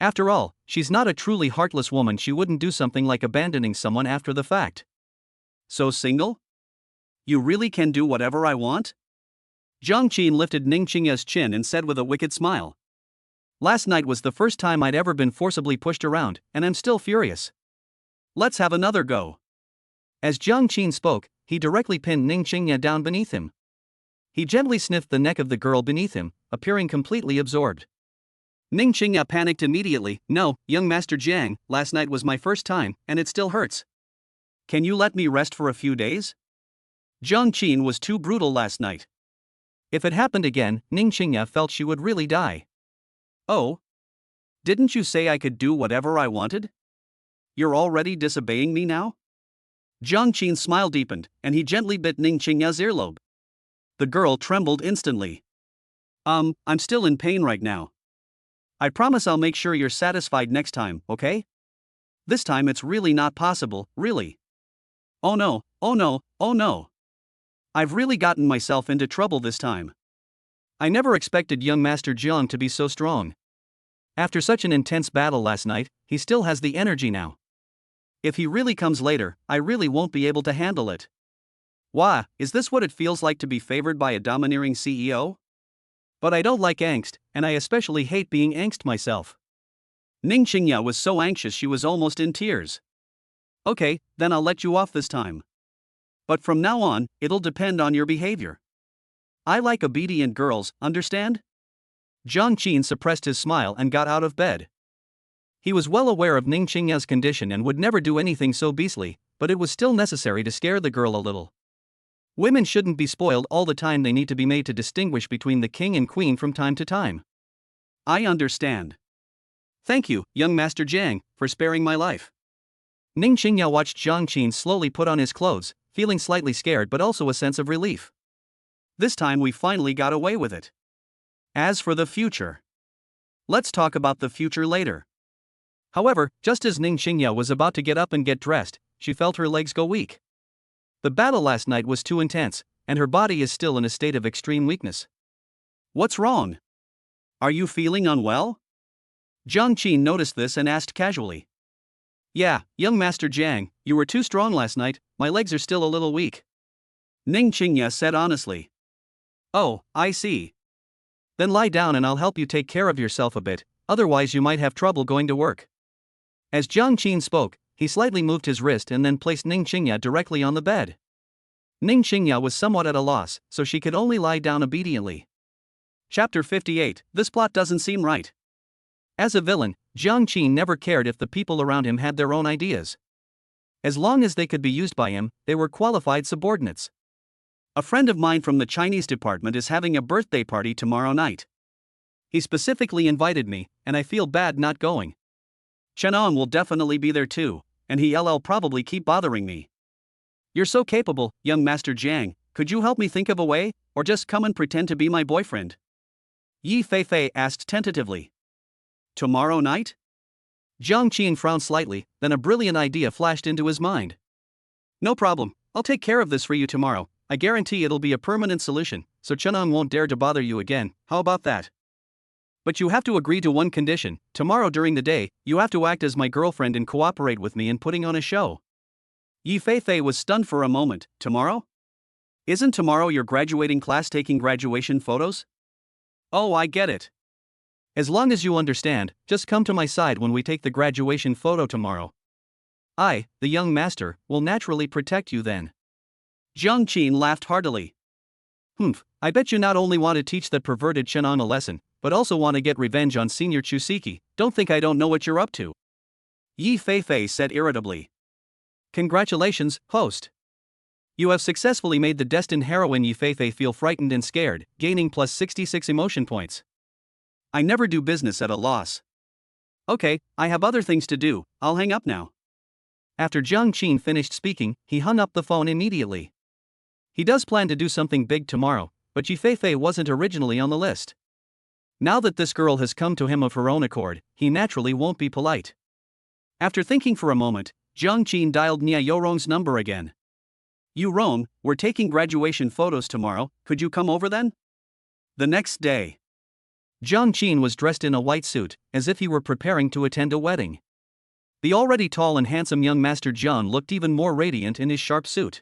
After all, she's not a truly heartless woman. She wouldn't do something like abandoning someone after the fact. So single? You really can do whatever I want? Jiang Qin lifted Ning Qingya's chin and said with a wicked smile. Last night was the first time I'd ever been forcibly pushed around, and I'm still furious. Let's have another go. As Jiang Qin spoke, he directly pinned Ning Qingya down beneath him. He gently sniffed the neck of the girl beneath him, appearing completely absorbed. Ning Qingya panicked immediately. No, young Master Jiang, last night was my first time, and it still hurts. Can you let me rest for a few days? Jiang Qin was too brutal last night. If it happened again, Ning Qingya felt she would really die. Oh? Didn't you say I could do whatever I wanted? You're already disobeying me now? Jiang Qin's smile deepened, and he gently bit Ning Qingya's earlobe. The girl trembled instantly. I'm still in pain right now. I promise I'll make sure you're satisfied next time, okay? This time it's really not possible, really. Oh no, oh no, oh no. I've really gotten myself into trouble this time. I never expected young Master Jiang to be so strong. After such an intense battle last night, he still has the energy now. If he really comes later, I really won't be able to handle it. Wah, is this what it feels like to be favored by a domineering CEO? But I don't like angst, and I especially hate being angst myself. Ning Qingya was so anxious she was almost in tears. Okay, then I'll let you off this time. But from now on, it'll depend on your behavior. I like obedient girls, understand? Jiang Qin suppressed his smile and got out of bed. He was well aware of Ning Qingya's condition and would never do anything so beastly, but it was still necessary to scare the girl a little. Women shouldn't be spoiled all the time. They need to be made to distinguish between the king and queen from time to time. I understand. Thank you, young Master Jiang, for sparing my life. Ning Qingya watched Jiang Qin slowly put on his clothes, feeling slightly scared but also a sense of relief. This time we finally got away with it. As for the future, let's talk about the future later. However, just as Ning Qingya was about to get up and get dressed, she felt her legs go weak. The battle last night was too intense, and her body is still in a state of extreme weakness. What's wrong? Are you feeling unwell? Jiang Qin noticed this and asked casually. Yeah, young Master Jiang, you were too strong last night, my legs are still a little weak. Ning Qingya said honestly. Oh, I see. Then lie down and I'll help you take care of yourself a bit, otherwise you might have trouble going to work. As Jiang Qin spoke, he slightly moved his wrist and then placed Ning Qingya directly on the bed. Ning Qingya was somewhat at a loss, so she could only lie down obediently. Chapter 58, This plot doesn't seem right. As a villain, Jiang Qin never cared if the people around him had their own ideas. As long as they could be used by him, they were qualified subordinates. A friend of mine from the Chinese department is having a birthday party tomorrow night. He specifically invited me, and I feel bad not going. Chenong will definitely be there too, and he'll probably keep bothering me. You're so capable, young Master Jiang, could you help me think of a way, or just come and pretend to be my boyfriend? Yi Feifei asked tentatively. Tomorrow night? Jiang Qin frowned slightly, then a brilliant idea flashed into his mind. No problem, I'll take care of this for you tomorrow. I guarantee it'll be a permanent solution, so Chenong won't dare to bother you again. How about that? But you have to agree to one condition. Tomorrow during the day, you have to act as my girlfriend and cooperate with me in putting on a show. Yi Feifei was stunned for a moment. Tomorrow? Isn't tomorrow your graduating class taking graduation photos? Oh, I get it. As long as you understand, just come to my side when we take the graduation photo tomorrow. I, the young master, will naturally protect you then. Jiang Qin laughed heartily. I bet you not only want to teach that perverted Chenong a lesson, but also want to get revenge on Senior Chusiki. Don't think I don't know what you're up to. Yi Feifei said irritably. Congratulations, host. You have successfully made the destined heroine Yi Feifei feel frightened and scared, gaining plus 66 emotion points. I never do business at a loss. Okay, I have other things to do, I'll hang up now. After Jiang Qin finished speaking, he hung up the phone immediately. He does plan to do something big tomorrow, but Ji Feifei wasn't originally on the list. Now that this girl has come to him of her own accord, he naturally won't be polite. After thinking for a moment, Jiang Qin dialed Nia Yorong's number again. Yorong, we're taking graduation photos tomorrow, could you come over then? The next day. Jiang Qin was dressed in a white suit, as if he were preparing to attend a wedding. The already tall and handsome young Master Jiang looked even more radiant in his sharp suit.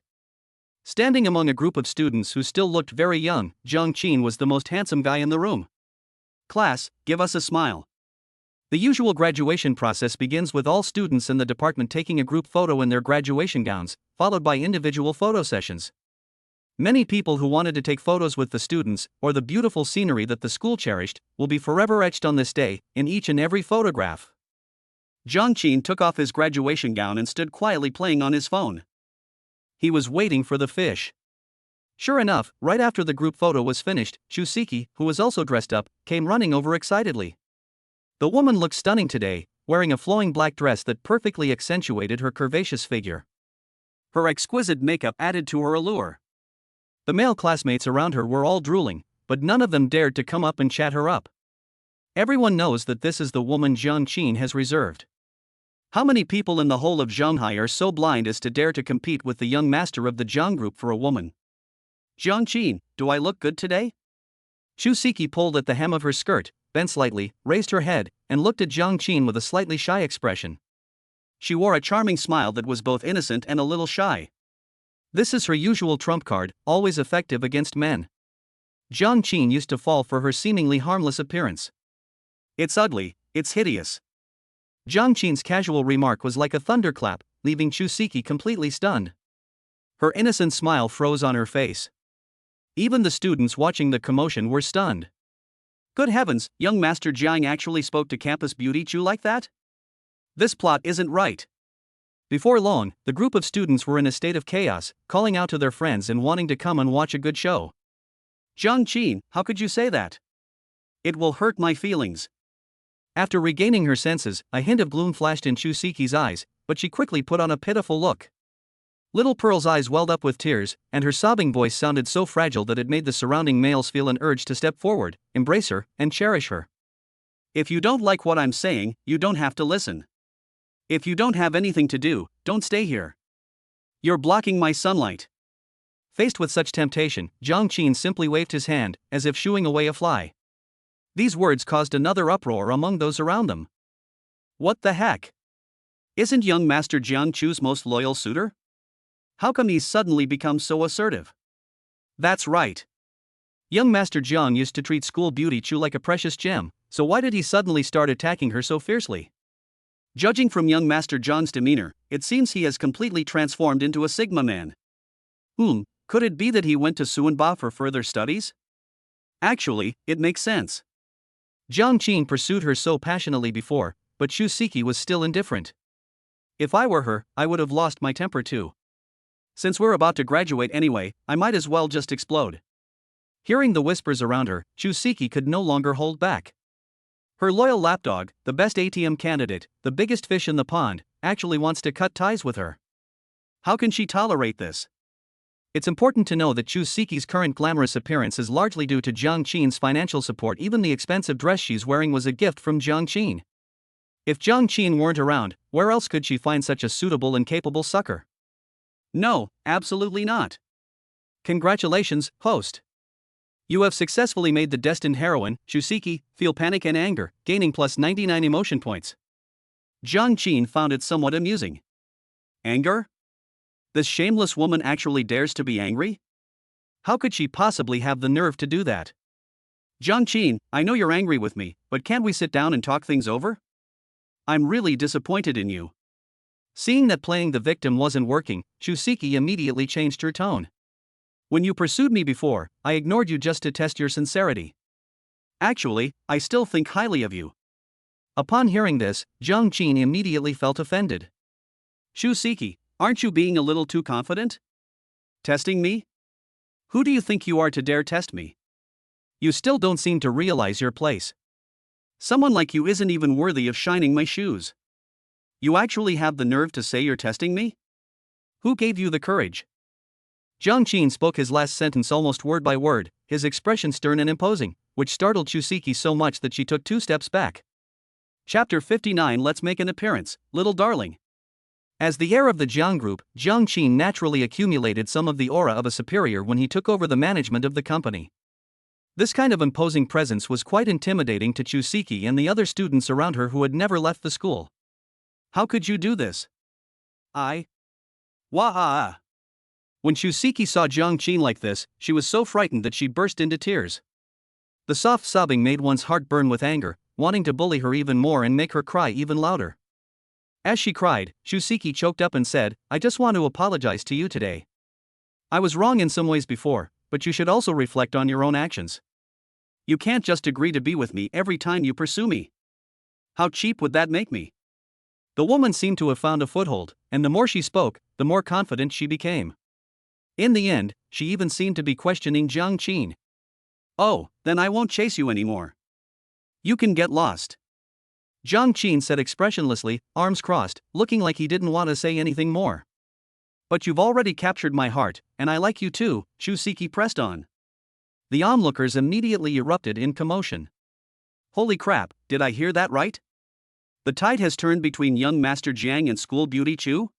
Standing among a group of students who still looked very young, Jiang Qin was the most handsome guy in the room. Class, give us a smile. The usual graduation process begins with all students in the department taking a group photo in their graduation gowns, followed by individual photo sessions. Many people who wanted to take photos with the students, or the beautiful scenery that the school cherished, will be forever etched on this day, in each and every photograph. Jiang Qin took off his graduation gown and stood quietly playing on his phone. He was waiting for the fish. Sure enough, right after the group photo was finished, Chusiki, who was also dressed up, came running over excitedly. The woman looked stunning today, wearing a flowing black dress that perfectly accentuated her curvaceous figure. Her exquisite makeup added to her allure. The male classmates around her were all drooling, but none of them dared to come up and chat her up. Everyone knows that this is the woman Jiang Qin has reserved. How many people in the whole of Shanghai are so blind as to dare to compete with the young master of the Jiang group for a woman? Jiang Qin, do I look good today? Chusiki pulled at the hem of her skirt, bent slightly, raised her head, and looked at Jiang Qin with a slightly shy expression. She wore a charming smile that was both innocent and a little shy. This is her usual trump card, always effective against men. Jiang Qin used to fall for her seemingly harmless appearance. It's ugly, it's hideous. Jiang Qin's casual remark was like a thunderclap, leaving Chusiki completely stunned. Her innocent smile froze on her face. Even the students watching the commotion were stunned. Good heavens, young Master Jiang actually spoke to campus beauty Chu like that? This plot isn't right. Before long, the group of students were in a state of chaos, calling out to their friends and wanting to come and watch a good show. Jiang Qin, how could you say that? It will hurt my feelings. After regaining her senses, a hint of gloom flashed in Chusiki's eyes, but she quickly put on a pitiful look. Little Pearl's eyes welled up with tears, and her sobbing voice sounded so fragile that it made the surrounding males feel an urge to step forward, embrace her, and cherish her. If you don't like what I'm saying, you don't have to listen. If you don't have anything to do, don't stay here. You're blocking my sunlight. Faced with such temptation, Jiang Qin simply waved his hand, as if shooing away a fly. These words caused another uproar among those around them. What the heck? Isn't young Master Jiang Chu's most loyal suitor? How come he's suddenly become so assertive? That's right. Young Master Jiang used to treat school beauty Chu like a precious gem, so why did he suddenly start attacking her so fiercely? Judging from young Master Jiang's demeanor, it seems he has completely transformed into a Sigma man. Could it be that he went to Suanba for further studies? Actually, it makes sense. Jiang Qin pursued her so passionately before, but Chusiki was still indifferent. If I were her, I would have lost my temper too. Since we're about to graduate anyway, I might as well just explode. Hearing the whispers around her, Chusiki could no longer hold back. Her loyal lapdog, the best ATM candidate, the biggest fish in the pond, actually wants to cut ties with her. How can she tolerate this? It's important to know that Chusiki's current glamorous appearance is largely due to Jiang Qin's financial support. Even the expensive dress she's wearing was a gift from Jiang Qin. If Jiang Qin weren't around, where else could she find such a suitable and capable sucker? No, absolutely not. Congratulations, host. You have successfully made the destined heroine, Chusiki, feel panic and anger, gaining plus 99 emotion points. Jiang Qin found it somewhat amusing. Anger? This shameless woman actually dares to be angry? How could she possibly have the nerve to do that? Jiang Qin, I know you're angry with me, but can't we sit down and talk things over? I'm really disappointed in you. Seeing that playing the victim wasn't working, Chusiki immediately changed her tone. When you pursued me before, I ignored you just to test your sincerity. Actually, I still think highly of you. Upon hearing this, Jiang Qin immediately felt offended. Chusiki, aren't you being a little too confident? Testing me? Who do you think you are to dare test me? You still don't seem to realize your place. Someone like you isn't even worthy of shining my shoes. You actually have the nerve to say you're testing me? Who gave you the courage? Jiang Qin spoke his last sentence almost word by word, his expression stern and imposing, which startled Chusiki so much that she took 2 steps back. Chapter 59. Let's make an appearance, little darling. As the heir of the Jiang group, Jiang Qin naturally accumulated some of the aura of a superior when he took over the management of the company. This kind of imposing presence was quite intimidating to Chusiki and the other students around her who had never left the school. How could you do this? Wah. When Chusiki saw Jiang Qin like this, she was so frightened that she burst into tears. The soft sobbing made one's heart burn with anger, wanting to bully her even more and make her cry even louder. As she cried, Chusiki choked up and said, I just want to apologize to you today. I was wrong in some ways before, but you should also reflect on your own actions. You can't just agree to be with me every time you pursue me. How cheap would that make me? The woman seemed to have found a foothold, and the more she spoke, the more confident she became. In the end, she even seemed to be questioning Jiang Qin. Oh, then I won't chase you anymore. You can get lost. Jiang Qin said expressionlessly, arms crossed, looking like he didn't want to say anything more. But you've already captured my heart, and I like you too, Chusiki pressed on. The onlookers immediately erupted in commotion. Holy crap, did I hear that right? The tide has turned between young Master Jiang and School Beauty Chu?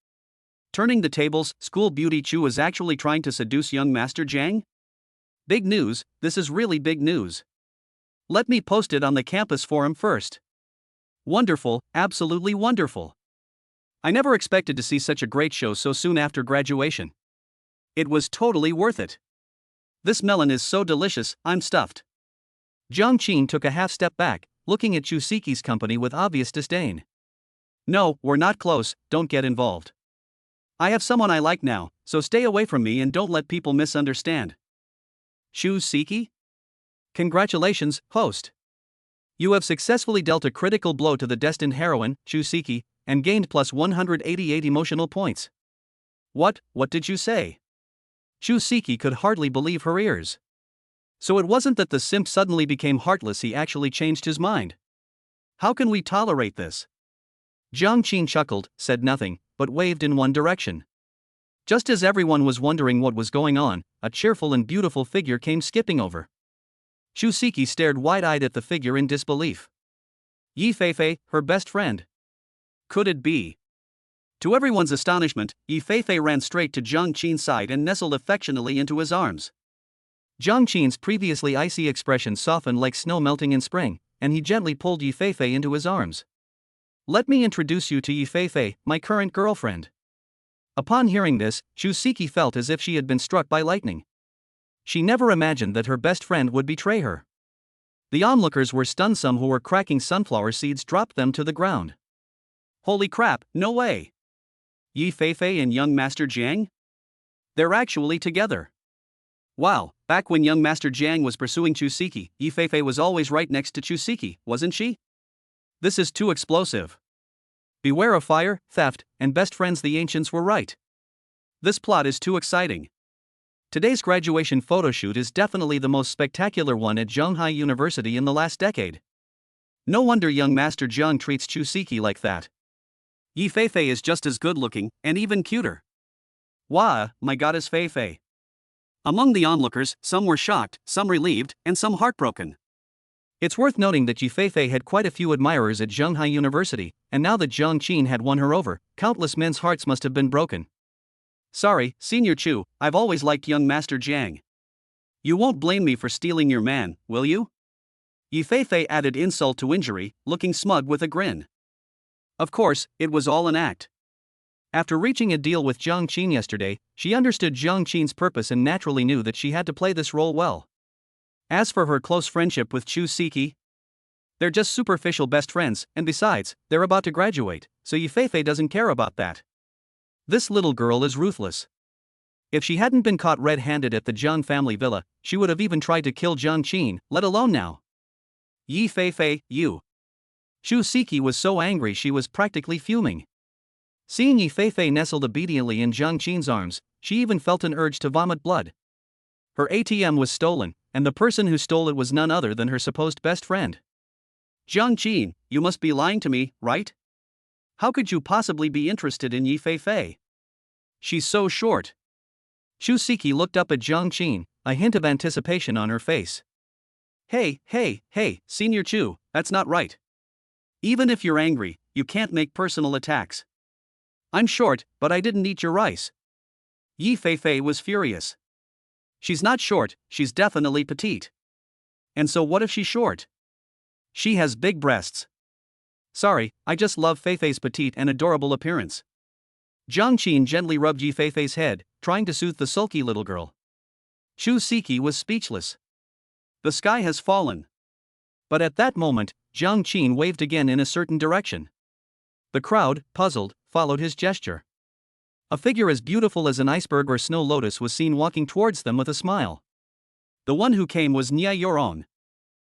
Turning the tables, School Beauty Chu is actually trying to seduce young Master Jiang? Big news, this is really big news. Let me post it on the campus forum first. Wonderful, absolutely wonderful. I never expected to see such a great show so soon after graduation. It was totally worth it. This melon is so delicious, I'm stuffed. Jiang Qin took a half step back, looking at Chusiki's company with obvious disdain. No, we're not close, don't get involved. I have someone I like now, so stay away from me and don't let people misunderstand. Chusiki? Congratulations, host. You have successfully dealt a critical blow to the destined heroine, Chusiki, and gained plus 188 emotional points. What did you say? Chusiki could hardly believe her ears. So it wasn't that the simp suddenly became heartless, he actually changed his mind. How can we tolerate this? Jiang Qin chuckled, said nothing, but waved in one direction. Just as everyone was wondering what was going on, a cheerful and beautiful figure came skipping over. Chusiki stared wide-eyed at the figure in disbelief. Yi Feifei, her best friend. Could it be? To everyone's astonishment, Yi Feifei ran straight to Jiang Qin's side and nestled affectionately into his arms. Jiang Qin's previously icy expression softened like snow melting in spring, and he gently pulled Yi Feifei into his arms. Let me introduce you to Yi Feifei, my current girlfriend. Upon hearing this, Chusiki felt as if she had been struck by lightning. She never imagined that her best friend would betray her. The onlookers were stunned, some who were cracking sunflower seeds dropped them to the ground. Holy crap, no way! Yi Feifei and young Master Jiang? They're actually together. Wow, back when young Master Jiang was pursuing Chusiki, Yi Feifei was always right next to Chusiki, wasn't she? This is too explosive. Beware of fire, theft, and best friends, the ancients were right. This plot is too exciting. Today's graduation photoshoot is definitely the most spectacular one at Zhonghai University in the last decade. No wonder young Master Jiang treats Chusiki like that. Yi Feifei is just as good looking, and even cuter. Wow, my goddess Feifei. Among the onlookers, some were shocked, some relieved, and some heartbroken. It's worth noting that Yi Feifei had quite a few admirers at Zhonghai University, and now that Jiang Qin had won her over, countless men's hearts must have been broken. Sorry, Senior Chu, I've always liked young Master Jiang. You won't blame me for stealing your man, will you? Yi Feifei added insult to injury, looking smug with a grin. Of course, it was all an act. After reaching a deal with Jiang Qin yesterday, she understood Jiang Qin's purpose and naturally knew that she had to play this role well. As for her close friendship with Chusiki, they're just superficial best friends, and besides, they're about to graduate, so Yi Feifei doesn't care about that. This little girl is ruthless. If she hadn't been caught red-handed at the Jiang family villa, she would have even tried to kill Jiang Qin, let alone now. Yi Feifei, you. Chusiki was so angry she was practically fuming. Seeing Yi Feifei nestled obediently in Jiang Qin's arms, she even felt an urge to vomit blood. Her ATM was stolen, and the person who stole it was none other than her supposed best friend. Jiang Qin, you must be lying to me, right? How could you possibly be interested in Yi Fei? She's so short. Chu Siki looked up at Jiang Qin, a hint of anticipation on her face. Hey, Senior Chu, that's not right. Even if you're angry, you can't make personal attacks. I'm short, but I didn't eat your rice. Yi Fei was furious. She's not short, she's definitely petite. And so what if she's short? She has big breasts. Sorry, I just love Fei's petite and adorable appearance. Jiang Qin gently rubbed Yi Fei's head, trying to soothe the sulky little girl. Chu Siki was speechless. The sky has fallen. But at that moment, Jiang Qin waved again in a certain direction. The crowd, puzzled, followed his gesture. A figure as beautiful as an iceberg or snow lotus was seen walking towards them with a smile. The one who came was Nia Yorong.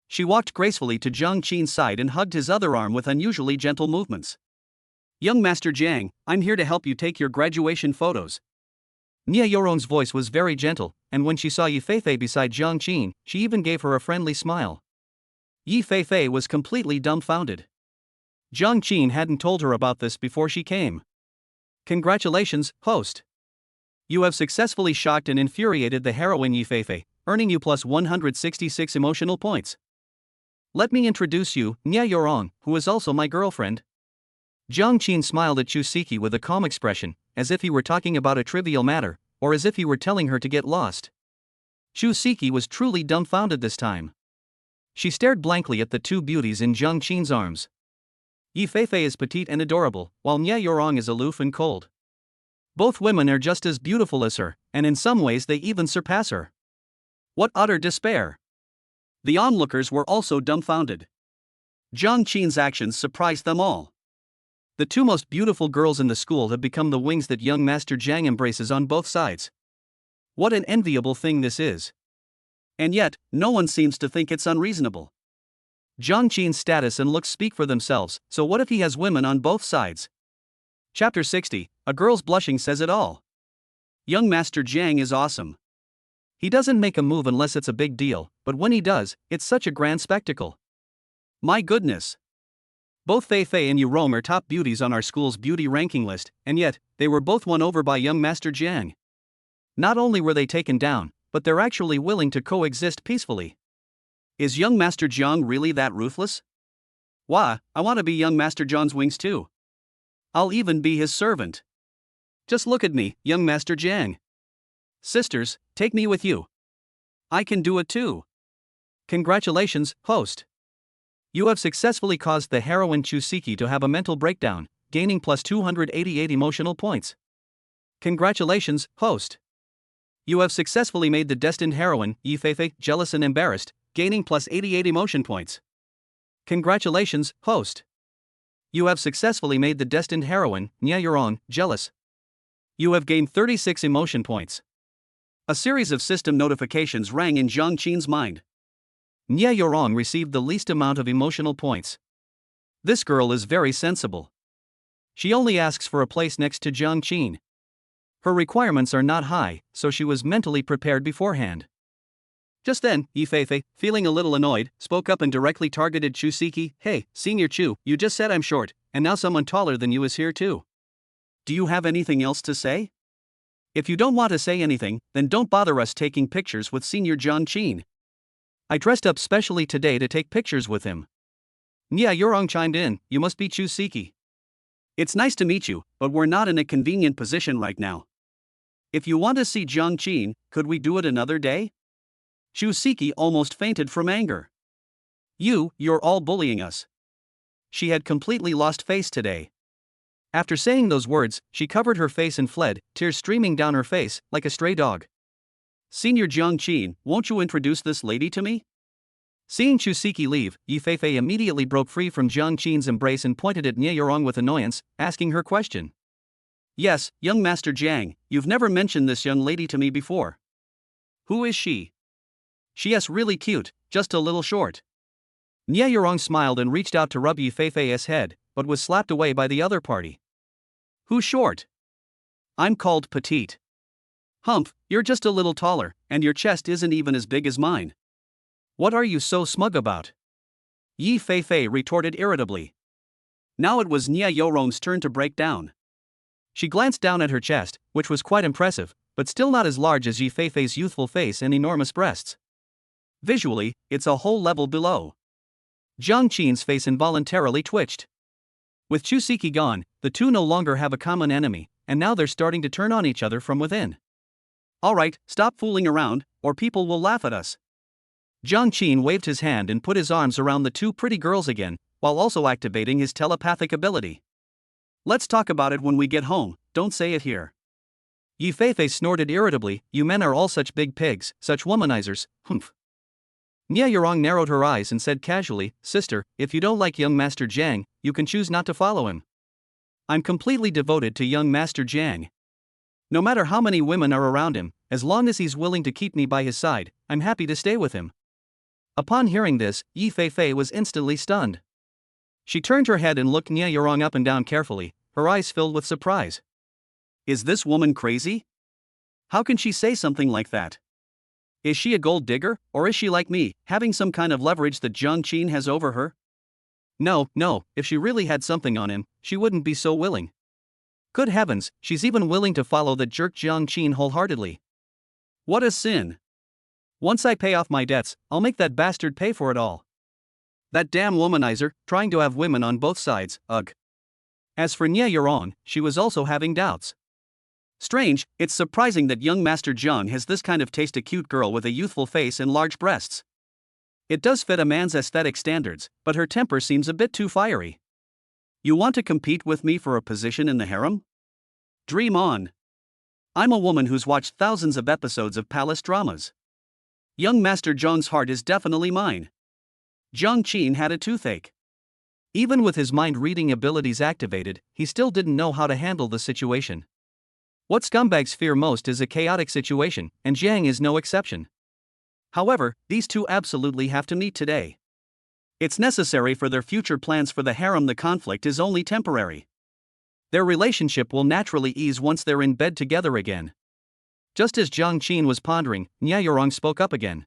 She walked gracefully to Jiang Qin's side and hugged his other arm with unusually gentle movements. Young Master Jiang, I'm here to help you take your graduation photos. Nia Yorong's voice was very gentle, and when she saw Yi Fei beside Jiang Qin, she even gave her a friendly smile. Yi Fei was completely dumbfounded. Jiang Qin hadn't told her about this before she came. Congratulations, host. You have successfully shocked and infuriated the heroine Yi Fei, earning you plus 166 emotional points. Let me introduce you, Nia Yorong, who is also my girlfriend. Jiang Qin smiled at Chu Siki with a calm expression, as if he were talking about a trivial matter, or as if he were telling her to get lost. Chu Siki was truly dumbfounded this time. She stared blankly at the two beauties in Jiang Qin's arms. Yi Fei is petite and adorable, while Nia Yorong is aloof and cold. Both women are just as beautiful as her, and in some ways they even surpass her. What utter despair! The onlookers were also dumbfounded. Jiang Qin's actions surprised them all. The two most beautiful girls in the school have become the wings that young Master Jiang embraces on both sides. What an enviable thing this is. And yet, no one seems to think it's unreasonable. Jiang Qin's status and looks speak for themselves, so what if he has women on both sides? Chapter 60, A Girl's Blushing Says It All. Young Master Jiang is awesome. He doesn't make a move unless it's a big deal, but when he does, it's such a grand spectacle. My goodness. Both Fei and Yorong are top beauties on our school's beauty ranking list, and yet, they were both won over by young Master Jiang. Not only were they taken down, but they're actually willing to coexist peacefully. Is young Master Jiang really that ruthless? Wah, I want to be young Master Jiang's wings too. I'll even be his servant. Just look at me, young Master Jiang. Sisters, take me with you. I can do it too. Congratulations, host. You have successfully caused the heroine Chu Siki to have a mental breakdown, gaining plus 288 emotional points. Congratulations, host. You have successfully made the destined heroine, Yi Fei, jealous and embarrassed, gaining plus 88 emotion points. Congratulations, host. You have successfully made the destined heroine, Nia Yorong, jealous. You have gained 36 emotion points. A series of system notifications rang in Jiang Qin's mind. Nia Yorong received the least amount of emotional points. This girl is very sensible. She only asks for a place next to Jiang Qin. Her requirements are not high, so she was mentally prepared beforehand. Just then, Yi Fei, feeling a little annoyed, spoke up and directly targeted Chu Siki. Hey, Senior Chu, you just said I'm short, and now someone taller than you is here too. Do you have anything else to say? If you don't want to say anything, then don't bother us taking pictures with Senior Jiang Qin. I dressed up specially today to take pictures with him. Nia Yorong chimed in, you must be Chu Siki. It's nice to meet you, but we're not in a convenient position right now. If you want to see Jiang Qin, could we do it another day? Chu Siki almost fainted from anger. You're all bullying us. She had completely lost face today. After saying those words, she covered her face and fled, tears streaming down her face, like a stray dog. Senior Jiang Qin, won't you introduce this lady to me? Seeing Chu Siki leave, Yi Fei immediately broke free from Jiang Qin's embrace and pointed at Nia Yorong with annoyance, asking her question. Yes, young Master Jiang, you've never mentioned this young lady to me before. Who is she? She is really cute, just a little short. Nia Yorong smiled and reached out to rub Yi Fei's head, but was slapped away by the other party. Who's short? I'm called petite. Humph, you're just a little taller, and your chest isn't even as big as mine. What are you so smug about? Yi Fei retorted irritably. Now it was Nia Yoron's turn to break down. She glanced down at her chest, which was quite impressive, but still not as large as Yi Feifei's youthful face and enormous breasts. Visually, it's a whole level below. Jiang Qin's face involuntarily twitched. With Chu Siki gone, the two no longer have a common enemy, and now they're starting to turn on each other from within. Alright, stop fooling around, or people will laugh at us. Jiang Qin waved his hand and put his arms around the two pretty girls again, while also activating his telepathic ability. Let's talk about it when we get home, don't say it here. Yi Feifei snorted irritably, you men are all such big pigs, such womanizers, humph. Nia Yorong narrowed her eyes and said casually, sister, if you don't like young Master Jiang, you can choose not to follow him. I'm completely devoted to young Master Jiang. No matter how many women are around him, as long as he's willing to keep me by his side, I'm happy to stay with him. Upon hearing this, Yi Feifei was instantly stunned. She turned her head and looked Nia Yorong up and down carefully, her eyes filled with surprise. Is this woman crazy? How can she say something like that? Is she a gold digger, or is she like me, having some kind of leverage that Jiang Qin has over her? No, if she really had something on him, she wouldn't be so willing. Good heavens, she's even willing to follow that jerk Jiang Qin wholeheartedly. What a sin. Once I pay off my debts, I'll make that bastard pay for it all. That damn womanizer, trying to have women on both sides, ugh. As for Nia Yorong, she was also having doubts. Strange, it's surprising that young Master Jiang has this kind of taste, a cute girl with a youthful face and large breasts. It does fit a man's aesthetic standards, but her temper seems a bit too fiery. You want to compete with me for a position in the harem? Dream on. I'm a woman who's watched thousands of episodes of palace dramas. Young Master Jiang's heart is definitely mine. Jiang Qin had a toothache. Even with his mind-reading abilities activated, he still didn't know how to handle the situation. What scumbags fear most is a chaotic situation, and Jiang is no exception. However, these two absolutely have to meet today. It's necessary for their future plans for the harem. The conflict is only temporary. Their relationship will naturally ease once they're in bed together again. Just as Jiang Qin was pondering, Nia Yorong spoke up again.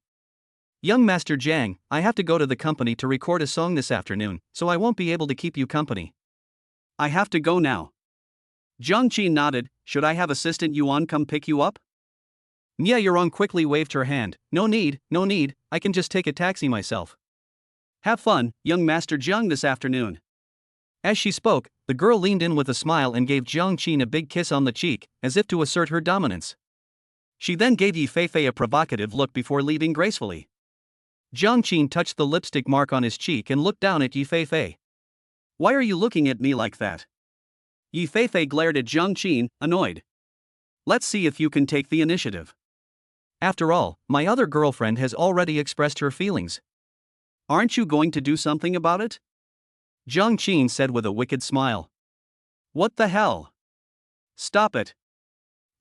Young Master Jiang, I have to go to the company to record a song this afternoon, so I won't be able to keep you company. I have to go now. Jiang Qin nodded, should I have Assistant Yuan come pick you up? Nia Yorong quickly waved her hand, no need, I can just take a taxi myself. Have fun, young Master Jiang, this afternoon. As she spoke, the girl leaned in with a smile and gave Jiang Qin a big kiss on the cheek, as if to assert her dominance. She then gave Yi Feifei a provocative look before leaving gracefully. Jiang Qin touched the lipstick mark on his cheek and looked down at Yi Feifei. Why are you looking at me like that? Yi Feifei glared at Jiang Qin, annoyed. Let's see if you can take the initiative. After all, my other girlfriend has already expressed her feelings. Aren't you going to do something about it? Jiang Qin said with a wicked smile. What the hell? Stop it.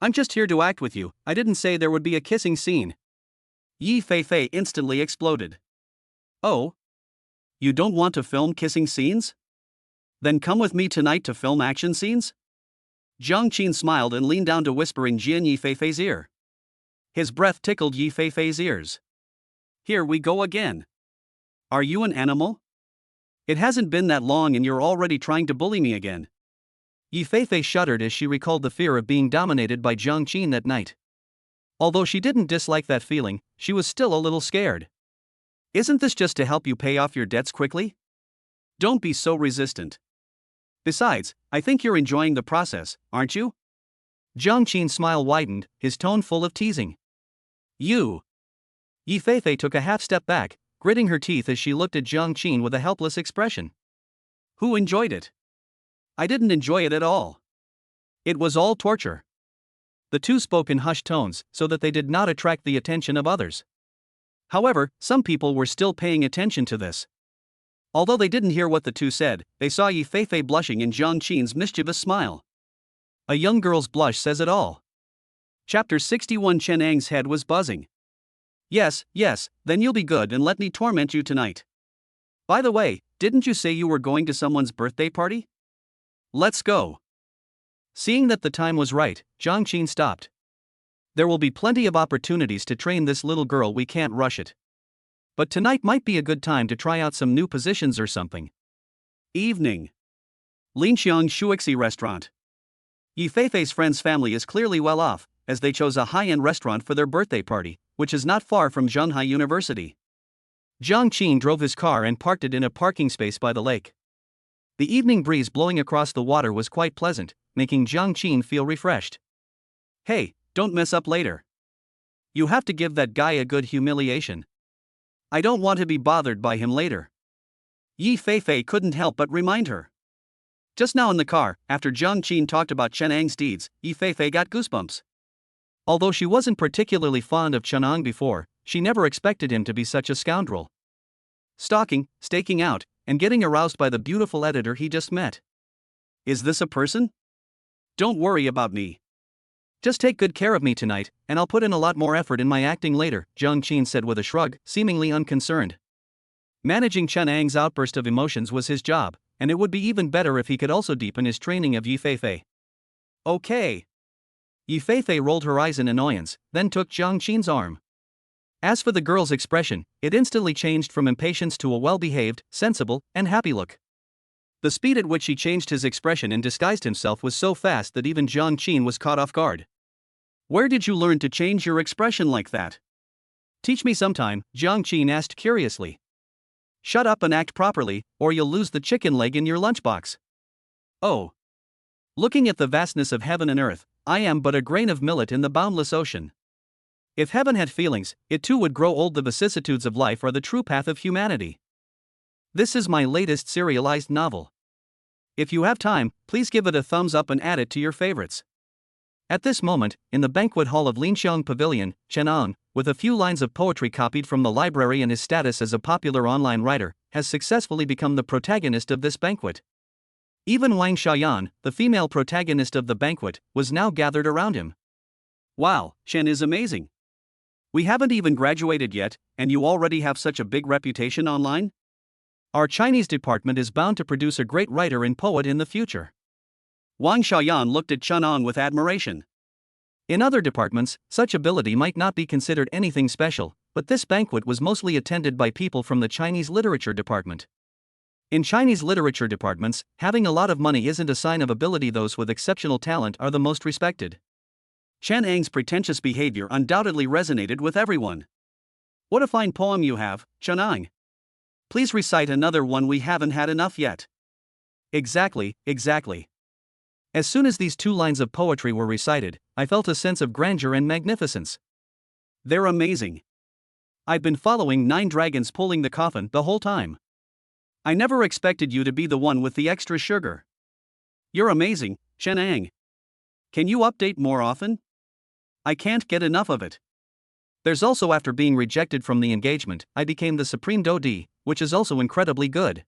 I'm just here to act with you, I didn't say there would be a kissing scene. Yi Feifei instantly exploded. Oh? You don't want to film kissing scenes? Then come with me tonight to film action scenes? Jiang Qin smiled and leaned down to whisper in Yi Feifei's ear. His breath tickled Yi Feifei's ears. Here we go again. Are you an animal? It hasn't been that long and you're already trying to bully me again. Yi Feifei shuddered as she recalled the fear of being dominated by Jiang Qin that night. Although she didn't dislike that feeling, she was still a little scared. Isn't this just to help you pay off your debts quickly? Don't be so resistant. Besides, I think you're enjoying the process, aren't you? Jiang Qin's smile widened, his tone full of teasing. You. Yi Feifei took a half step back, gritting her teeth as she looked at Jiang Qin with a helpless expression. Who enjoyed it? I didn't enjoy it at all. It was all torture. The two spoke in hushed tones so that they did not attract the attention of others. However, some people were still paying attention to this. Although they didn't hear what the two said, they saw Yi Feifei blushing in Jiang Qin's mischievous smile. A young girl's blush says it all. Chapter 61. Chen Ang's head was buzzing. Yes, then you'll be good and let me torment you tonight. By the way, didn't you say you were going to someone's birthday party? Let's go. Seeing that the time was right, Jiang Qin stopped. There will be plenty of opportunities to train this little girl, we can't rush it. But tonight might be a good time to try out some new positions or something. Evening. Linxiang Shuixi Restaurant. Yi Feifei's friend's family is clearly well off, as they chose a high-end restaurant for their birthday party, which is not far from Zhonghai University. Jiang Qin drove his car and parked it in a parking space by the lake. The evening breeze blowing across the water was quite pleasant, making Jiang Qin feel refreshed. Hey, don't mess up later. You have to give that guy a good humiliation. I don't want to be bothered by him later. Yi Feifei couldn't help but remind her. Just now in the car, after Jiang Qin talked about Chen Ang's deeds, Yi Feifei got goosebumps. Although she wasn't particularly fond of Chen Ang before, she never expected him to be such a scoundrel. Stalking, staking out, and getting aroused by the beautiful editor he just met. Is this a person? Don't worry about me. Just take good care of me tonight, and I'll put in a lot more effort in my acting later, Jiang Qin said with a shrug, seemingly unconcerned. Managing Chen Ang's outburst of emotions was his job, and it would be even better if he could also deepen his training of Yi Feifei. Okay. Yi Feifei rolled her eyes in annoyance, then took Jiang Qin's arm. As for the girl's expression, it instantly changed from impatience to a well-behaved, sensible, and happy look. The speed at which he changed his expression and disguised himself was so fast that even Jiang Qin was caught off guard. Where did you learn to change your expression like that? Teach me sometime, Jiang Qin asked curiously. Shut up and act properly, or you'll lose the chicken leg in your lunchbox. Oh. Looking at the vastness of heaven and earth, I am but a grain of millet in the boundless ocean. If heaven had feelings, it too would grow old. The vicissitudes of life are the true path of humanity. This is my latest serialized novel. If you have time, please give it a thumbs up and add it to your favorites. At this moment, in the banquet hall of Linxiang Pavilion, Chen Ang, with a few lines of poetry copied from the library and his status as a popular online writer, has successfully become the protagonist of this banquet. Even Wang Xiaoyan, the female protagonist of the banquet, was now gathered around him. Wow, Chen is amazing. We haven't even graduated yet, and you already have such a big reputation online? Our Chinese department is bound to produce a great writer and poet in the future. Wang Xiaoyan looked at Chen Ang with admiration. In other departments, such ability might not be considered anything special, but this banquet was mostly attended by people from the Chinese literature department. In Chinese literature departments, having a lot of money isn't a sign of ability. Those with exceptional talent are the most respected. Chen Ang's pretentious behavior undoubtedly resonated with everyone. What a fine poem you have, Chen Ang. Please recite another one, we haven't had enough yet. Exactly. As soon as these 2 lines of poetry were recited, I felt a sense of grandeur and magnificence. They're amazing. I've been following 9 dragons pulling the coffin the whole time. I never expected you to be the one with the extra sugar. You're amazing, Chen Ang. Can you update more often? I can't get enough of it. There's also, after being rejected from the engagement, I became the Supreme Dodi, which is also incredibly good.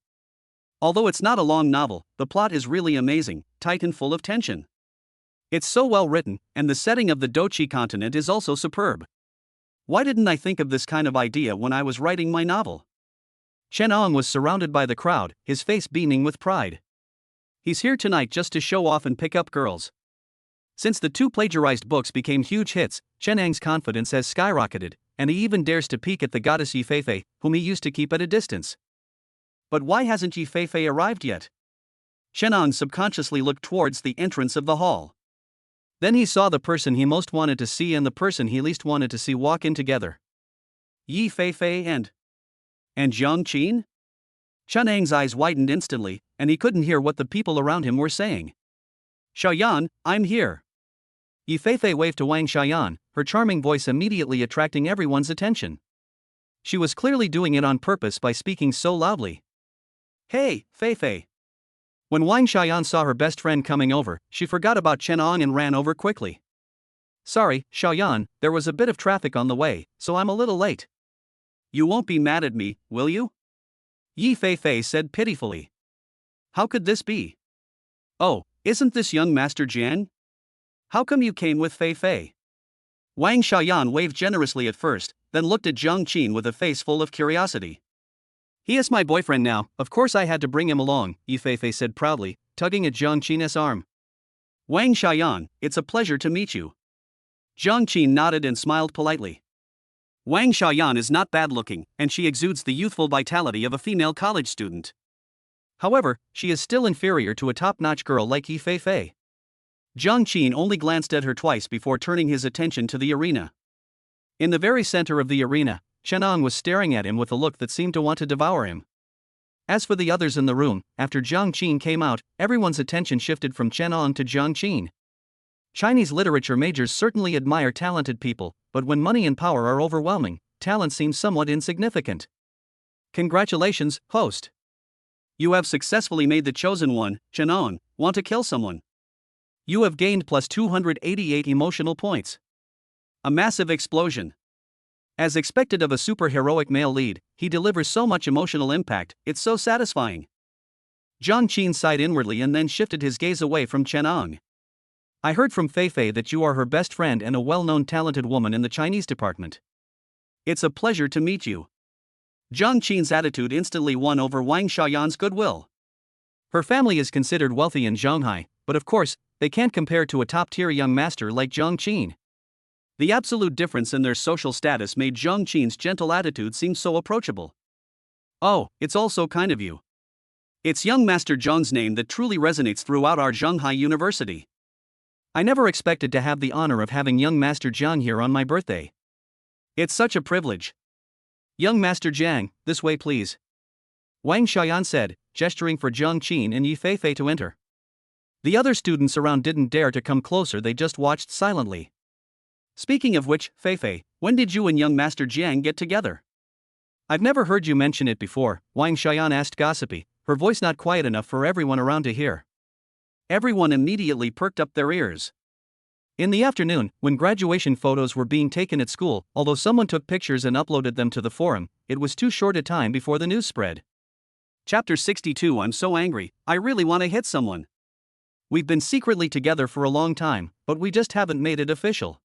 Although it's not a long novel, the plot is really amazing, tight and full of tension. It's so well written, and the setting of the Dochi continent is also superb. Why didn't I think of this kind of idea when I was writing my novel? Chen Ang was surrounded by the crowd, his face beaming with pride. He's here tonight just to show off and pick up girls. Since the 2 plagiarized books became huge hits, Chen Ang's confidence has skyrocketed, and he even dares to peek at the goddess Yi Feifei, whom he used to keep at a distance. But why hasn't Yi Feifei arrived yet? Chen Ang subconsciously looked towards the entrance of the hall. Then he saw the person he most wanted to see and the person he least wanted to see walk in together. Yi Feifei and Jiang Qin? Chen Ang's eyes widened instantly, and he couldn't hear what the people around him were saying. Xiaoyan, I'm here. Yi Feifei waved to Wang Xiaoyan, her charming voice immediately attracting everyone's attention. She was clearly doing it on purpose by speaking so loudly. Hey, Feifei. When Wang Xiaoyan saw her best friend coming over, she forgot about Chen Ang and ran over quickly. Sorry, Xiaoyan, there was a bit of traffic on the way, so I'm a little late. You won't be mad at me, will you? Yi Feifei said pitifully. How could this be? Oh, isn't this young Master Jian? How come you came with Feifei? Wang Xiaoyan waved generously at first, then looked at Jiang Qin with a face full of curiosity. He is my boyfriend now, of course I had to bring him along, Yi Feifei said proudly, tugging at Jiang Qin's arm. Wang Xiaoyan, it's a pleasure to meet you. Jiang Qin nodded and smiled politely. Wang Xiaoyan is not bad looking, and she exudes the youthful vitality of a female college student. However, she is still inferior to a top-notch girl like Yi Feifei. Zhang Qin only glanced at her twice before turning his attention to the arena. In the very center of the arena, Chenong was staring at him with a look that seemed to want to devour him. As for the others in the room, after Zhang Qin came out, everyone's attention shifted from Chenong to Zhang Qin. Chinese literature majors certainly admire talented people, but when money and power are overwhelming, talent seems somewhat insignificant. Congratulations, host. You have successfully made the chosen one, Chenong. Want to kill someone? You have gained plus 288 emotional points. A massive explosion. As expected of a superheroic male lead, he delivers so much emotional impact, it's so satisfying. Zhang Qin sighed inwardly and then shifted his gaze away from Chenong. I heard from Feifei that you are her best friend and a well-known talented woman in the Chinese department. It's a pleasure to meet you. Zhang Qin's attitude instantly won over Wang Xiaoyan's goodwill. Her family is considered wealthy in Shanghai, but of course, they can't compare to a top-tier young master like Zhang Qin. The absolute difference in their social status made Zhang Qin's gentle attitude seem so approachable. Oh, it's all so kind of you. It's young Master Zhang's name that truly resonates throughout our Shanghai University. I never expected to have the honor of having young Master Zhang here on my birthday. It's such a privilege. Young Master Zhang, this way please. Wang Xiaoyan said, gesturing for Zhang Qin and Yi Feifei to enter. The other students around didn't dare to come closer, they just watched silently. Speaking of which, Feifei, when did you and young Master Jiang get together? I've never heard you mention it before, Wang Xiaoyan asked gossipy, her voice not quiet enough for everyone around to hear. Everyone immediately perked up their ears. In the afternoon, when graduation photos were being taken at school, although someone took pictures and uploaded them to the forum, it was too short a time before the news spread. Chapter 62. I'm so angry, I really want to hit someone. We've been secretly together for a long time, but we just haven't made it official.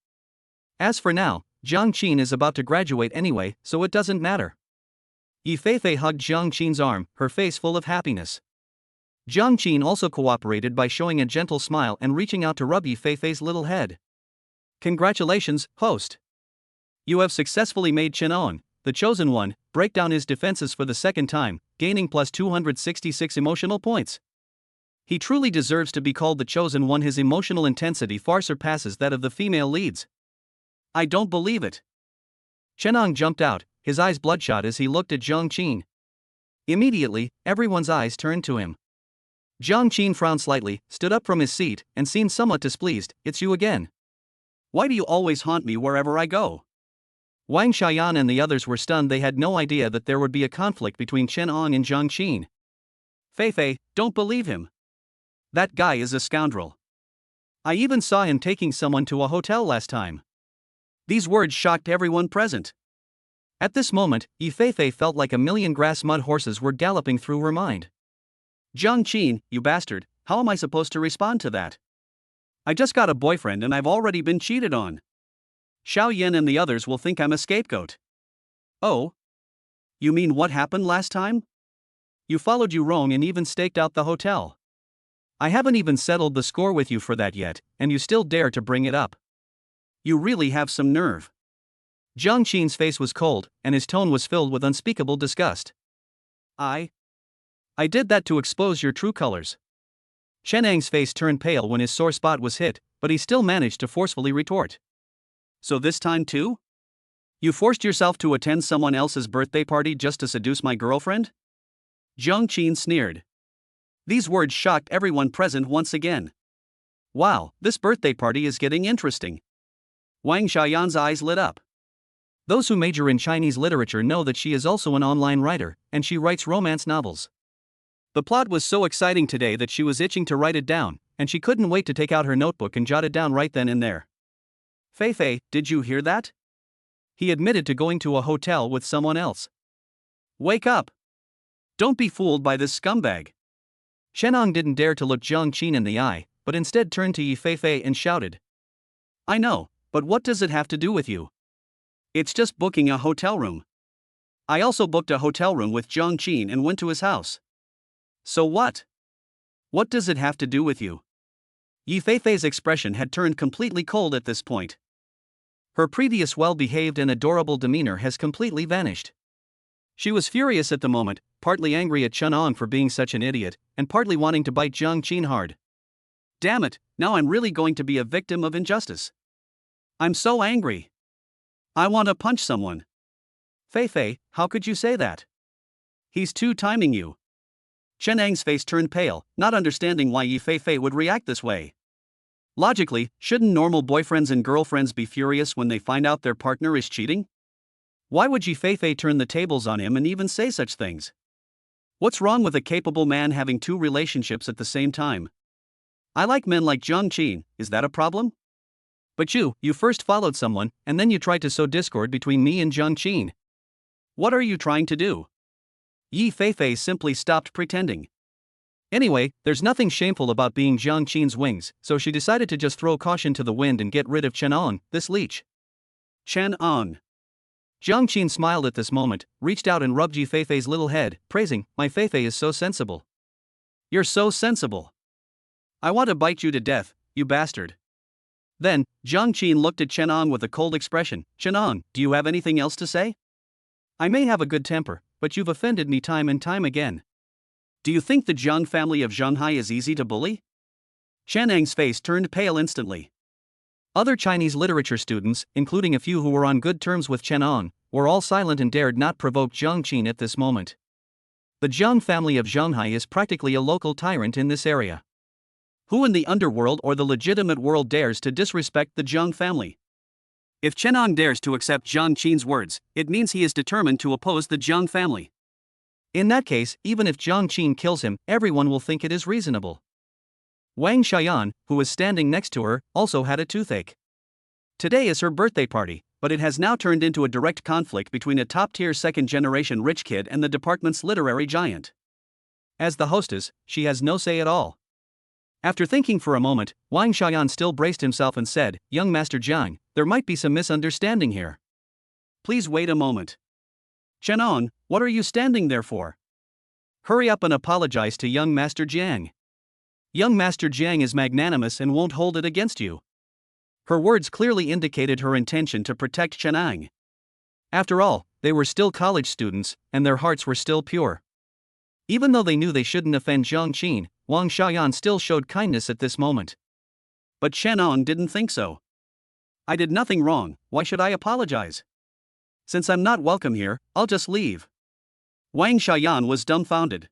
As for now, Zhang Qin is about to graduate anyway, so it doesn't matter. Yi Feifei hugged Zhang Qin's arm, her face full of happiness. Zhang Qin also cooperated by showing a gentle smile and reaching out to rub Yi Feifei's little head. Congratulations, host. You have successfully made Chenong, the chosen one, break down his defenses for the second time, gaining plus 266 emotional points. He truly deserves to be called the chosen one. His emotional intensity far surpasses that of the female leads. I don't believe it. Chenong jumped out, his eyes bloodshot as he looked at Zhang Qin. Immediately, everyone's eyes turned to him. Zhang Qin frowned slightly, stood up from his seat, and seemed somewhat displeased. It's you again. Why do you always haunt me wherever I go? Wang Xiaoyan and the others were stunned. They had no idea that there would be a conflict between Chenong and Zhang Qin. Feifei, don't believe him. That guy is a scoundrel. I even saw him taking someone to a hotel last time. These words shocked everyone present. At this moment, Yi Feifei felt like a million grass mud horses were galloping through her mind. Zhang Qin, you bastard, how am I supposed to respond to that? I just got a boyfriend and I've already been cheated on. Xiao Yan and the others will think I'm a scapegoat. Oh? You mean what happened last time? You followed Yurong and even staked out the hotel. I haven't even settled the score with you for that yet, and you still dare to bring it up. You really have some nerve. Zhang Qin's face was cold, and his tone was filled with unspeakable disgust. I did that to expose your true colors. Chenong's face turned pale when his sore spot was hit, but he still managed to forcefully retort. So this time too? You forced yourself to attend someone else's birthday party just to seduce my girlfriend? Zhang Qin sneered. These words shocked everyone present once again. Wow, this birthday party is getting interesting. Wang Xiaoyan's eyes lit up. Those who major in Chinese literature know that she is also an online writer, and she writes romance novels. The plot was so exciting today that she was itching to write it down, and she couldn't wait to take out her notebook and jot it down right then and there. Feifei, did you hear that? He admitted to going to a hotel with someone else. Wake up! Don't be fooled by this scumbag. Chenong didn't dare to look Zhang Qin in the eye, but instead turned to Yi Feifei and shouted. I know, but what does it have to do with you? It's just booking a hotel room. I also booked a hotel room with Zhang Qin and went to his house. So what? What does it have to do with you? Yi Feifei's expression had turned completely cold at this point. Her previous well-behaved and adorable demeanor has completely vanished. She was furious at the moment, partly angry at Chunong for being such an idiot, and partly wanting to bite Jiang Qin hard. Damn it, now I'm really going to be a victim of injustice. I'm so angry. I want to punch someone. Fei, how could you say that? He's two-timing you. Chen Ang's face turned pale, not understanding why Yi Fei would react this way. Logically, shouldn't normal boyfriends and girlfriends be furious when they find out their partner is cheating? Why would Yi Fei turn the tables on him and even say such things? What's wrong with a capable man having two relationships at the same time? I like men like Jiang Qin, is that a problem? But you first followed someone, and then you tried to sow discord between me and Jiang Qin. What are you trying to do? Yi Fei simply stopped pretending. Anyway, there's nothing shameful about being Jiang Qin's wings, so she decided to just throw caution to the wind and get rid of Chen On, this leech. Chen On. Jiang Qin smiled at this moment, reached out and rubbed Yi Fei's little head, praising, "My Fei is so sensible. You're so sensible. I want to bite you to death, you bastard." Then, Jiang Qin looked at Chen On with a cold expression. "Chen On, do you have anything else to say? I may have a good temper, but you've offended me time and time again. Do you think the Jiang family of Zhanghai is easy to bully?" Chen Ang's face turned pale instantly. Other Chinese literature students, including a few who were on good terms with Chen On, were all silent and dared not provoke Jiang Qin at this moment. The Jiang family of Zhanghai is practically a local tyrant in this area. Who in the underworld or the legitimate world dares to disrespect the Jiang family? If Chen On dares to accept Jiang Qin's words, it means he is determined to oppose the Jiang family. In that case, even if Jiang Qin kills him, everyone will think it is reasonable. Wang Xiaoyan, who was standing next to her, also had a toothache. Today is her birthday party, but it has now turned into a direct conflict between a top-tier second-generation rich kid and the department's literary giant. As the hostess, she has no say at all. After thinking for a moment, Wang Xiaoyan still braced himself and said, "Young Master Jiang, there might be some misunderstanding here. Please wait a moment. Chen On, what are you standing there for? Hurry up and apologize to young Master Jiang. Young Master Jiang is magnanimous and won't hold it against you." Her words clearly indicated her intention to protect Chen Ang. After all, they were still college students, and their hearts were still pure. Even though they knew they shouldn't offend Jiang Qin, Wang Xiaoyan still showed kindness at this moment. But Chen On didn't think so. "I did nothing wrong, why should I apologize? Since I'm not welcome here, I'll just leave." Wang Xiaoyan was dumbfounded.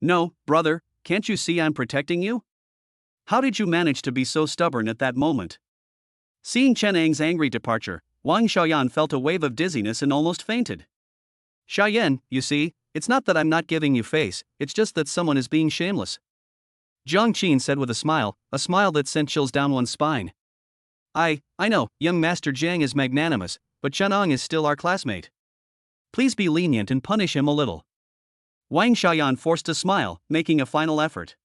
"No, brother, can't you see I'm protecting you? How did you manage to be so stubborn at that moment?" Seeing Chen Ang's angry departure, Wang Xiaoyan felt a wave of dizziness and almost fainted. "Xiaoyan, you see, it's not that I'm not giving you face, it's just that someone is being shameless," Jiang Qin said with a smile that sent chills down one's spine. I know, young Master Jiang is magnanimous, but Chen Ang is still our classmate. Please be lenient and punish him a little." Wang Xiaoyan forced a smile, making a final effort.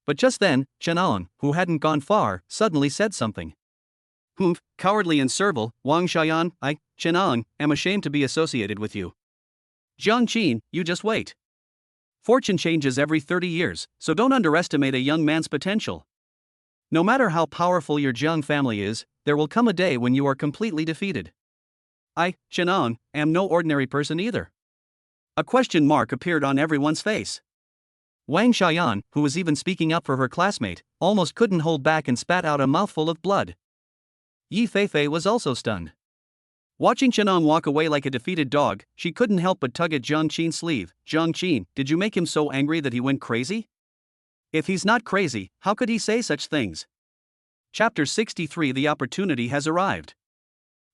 But just then, Chen Ang, who hadn't gone far, suddenly said something. "Humph, cowardly and servile, Wang Xiaoyan, I, Chen Ang, am ashamed to be associated with you. Jiang Qin, you just wait. Fortune changes every 30 years, so don't underestimate a young man's potential. No matter how powerful your Jiang family is, there will come a day when you are completely defeated. I, Chen Ang, am no ordinary person either." A question mark appeared on everyone's face. Wang Xiaoyan, who was even speaking up for her classmate, almost couldn't hold back and spat out a mouthful of blood. Yi Fei was also stunned. Watching Chen Ang walk away like a defeated dog, she couldn't help but tug at Jiang Qin's sleeve. "Jiang Qin, did you make him so angry that he went crazy? If he's not crazy, how could he say such things?" Chapter 63. The opportunity has arrived.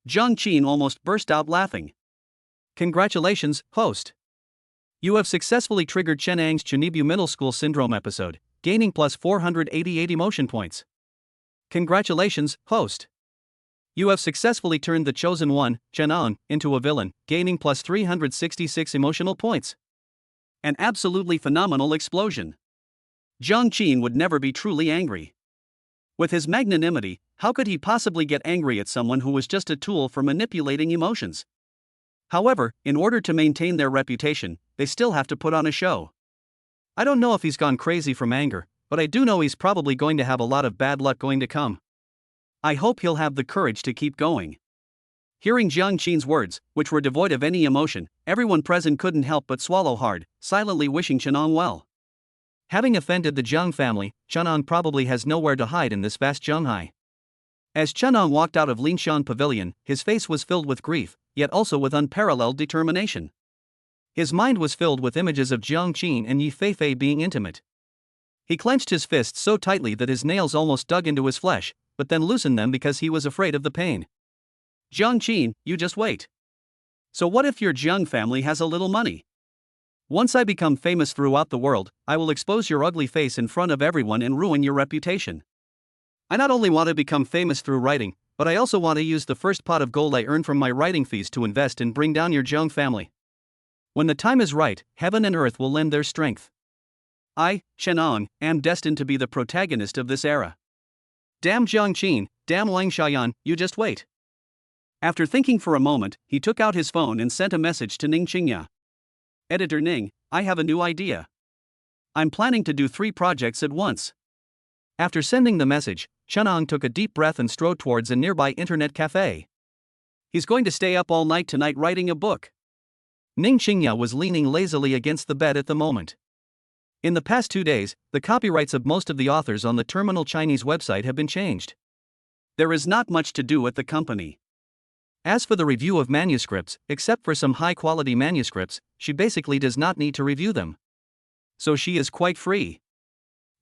Jiang Qin almost burst out laughing. "Congratulations, host. You have successfully triggered Chen Ang's Chunibu Middle School Syndrome episode, gaining plus 488 emotion points. Congratulations, host. You have successfully turned the chosen one, Chen Ang, into a villain, gaining plus 366 emotional points. An absolutely phenomenal explosion. Jiang Qin would never be truly angry. With his magnanimity, how could he possibly get angry at someone who was just a tool for manipulating emotions? However, in order to maintain their reputation, they still have to put on a show. I don't know if he's gone crazy from anger, but I do know he's probably going to have a lot of bad luck going to come. I hope he'll have the courage to keep going. Hearing Jiang Qin's words, which were devoid of any emotion, everyone present couldn't help but swallow hard, silently wishing Chenong well. Having offended the Jiang family, Chenong probably has nowhere to hide in this vast Zhonghai. As Chenong walked out of Linshan Pavilion, his face was filled with grief, yet also with unparalleled determination. His mind was filled with images of Jiang Qin and Yi Feifei being intimate. He clenched his fists so tightly that his nails almost dug into his flesh, but then loosened them because he was afraid of the pain. Jiang Qin, you just wait. So what if your Jiang family has a little money? Once I become famous throughout the world, I will expose your ugly face in front of everyone and ruin your reputation. I not only want to become famous through writing, but I also want to use the first pot of gold I earn from my writing fees to invest and bring down your Jiang family. When the time is right, heaven and earth will lend their strength. I, Chenong, am destined to be the protagonist of this era. Damn Jiang Qin, damn Wang Xiaoyan, you just wait. After thinking for a moment, he took out his phone and sent a message to Ning Qingya. Editor Ning, I have a new idea. I'm planning to do 3 projects at once. After sending the message, Chenong took a deep breath and strode towards a nearby internet cafe. He's going to stay up all night tonight writing a book. Ning Qingya was leaning lazily against the bed at the moment. In the past 2 days, the copyrights of most of the authors on the terminal Chinese website have been changed. There is not much to do at the company. As for the review of manuscripts, except for some high-quality manuscripts, she basically does not need to review them. So she is quite free.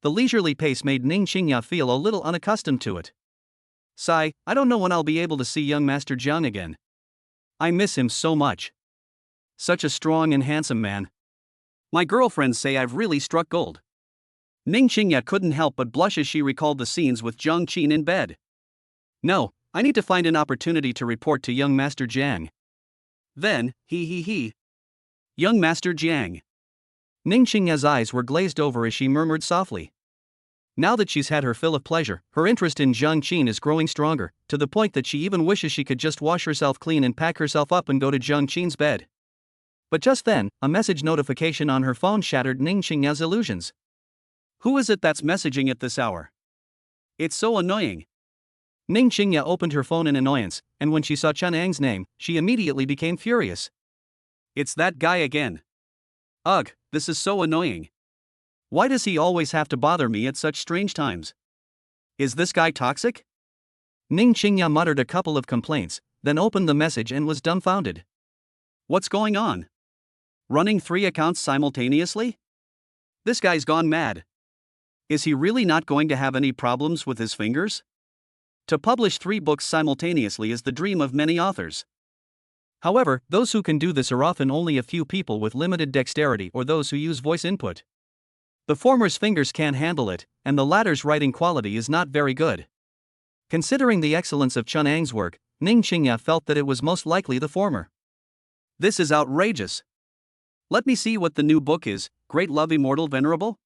The leisurely pace made Ning Qingya feel a little unaccustomed to it. Sigh, I don't know when I'll be able to see young Master Jiang again. I miss him so much. Such a strong and handsome man. My girlfriends say I've really struck gold. Ning Qingya couldn't help but blush as she recalled the scenes with Jiang Qin in bed. No, I need to find an opportunity to report to young Master Jiang. Then, Young Master Jiang. Ning Qingya's eyes were glazed over as she murmured softly. Now that she's had her fill of pleasure, her interest in Jiang Qin is growing stronger, to the point that she even wishes she could just wash herself clean and pack herself up and go to Jiang Qin's bed. But just then, a message notification on her phone shattered Ning Qingya's illusions. Who is it that's messaging at this hour? It's so annoying. Ning Qingya opened her phone in annoyance, and when she saw Chenong's name, she immediately became furious. It's that guy again. Ugh, this is so annoying. Why does he always have to bother me at such strange times? Is this guy toxic? Ning Qingya muttered a couple of complaints, then opened the message and was dumbfounded. What's going on? Running 3 accounts simultaneously? This guy's gone mad. Is he really not going to have any problems with his fingers? To publish 3 books simultaneously is the dream of many authors. However, those who can do this are often only a few people with limited dexterity or those who use voice input. The former's fingers can't handle it, and the latter's writing quality is not very good. Considering the excellence of Chenong's work, Ning Qingya felt that it was most likely the former. This is outrageous. Let me see what the new book is, Great Love Immortal Venerable?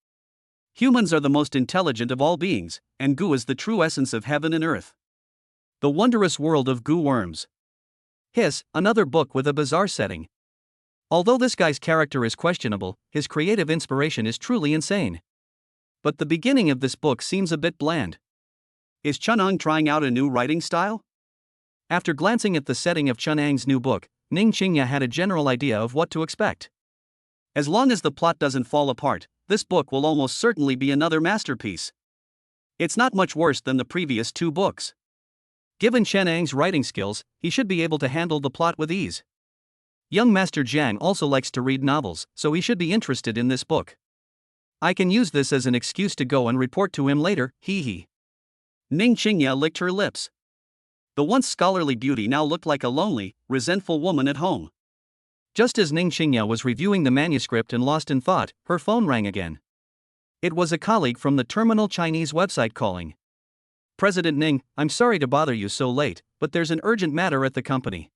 Humans are the most intelligent of all beings, and goo is the true essence of heaven and earth. The Wondrous World of Goo Worms. Hiss, another book with a bizarre setting. Although this guy's character is questionable, his creative inspiration is truly insane. But the beginning of this book seems a bit bland. Is Chenong trying out a new writing style? After glancing at the setting of Chenong's new book, Ning Qingya had a general idea of what to expect. As long as the plot doesn't fall apart, this book will almost certainly be another masterpiece. It's not much worse than the previous 2 books. Given Chenong's writing skills, he should be able to handle the plot with ease. Young Master Jiang also likes to read novels, so he should be interested in this book. I can use this as an excuse to go and report to him later, hee. Ning Qingya licked her lips. The once scholarly beauty now looked like a lonely, resentful woman at home. Just as Ning Qingya was reviewing the manuscript and lost in thought, her phone rang again. It was a colleague from the terminal Chinese website calling. President Ning, I'm sorry to bother you so late, but there's an urgent matter at the company.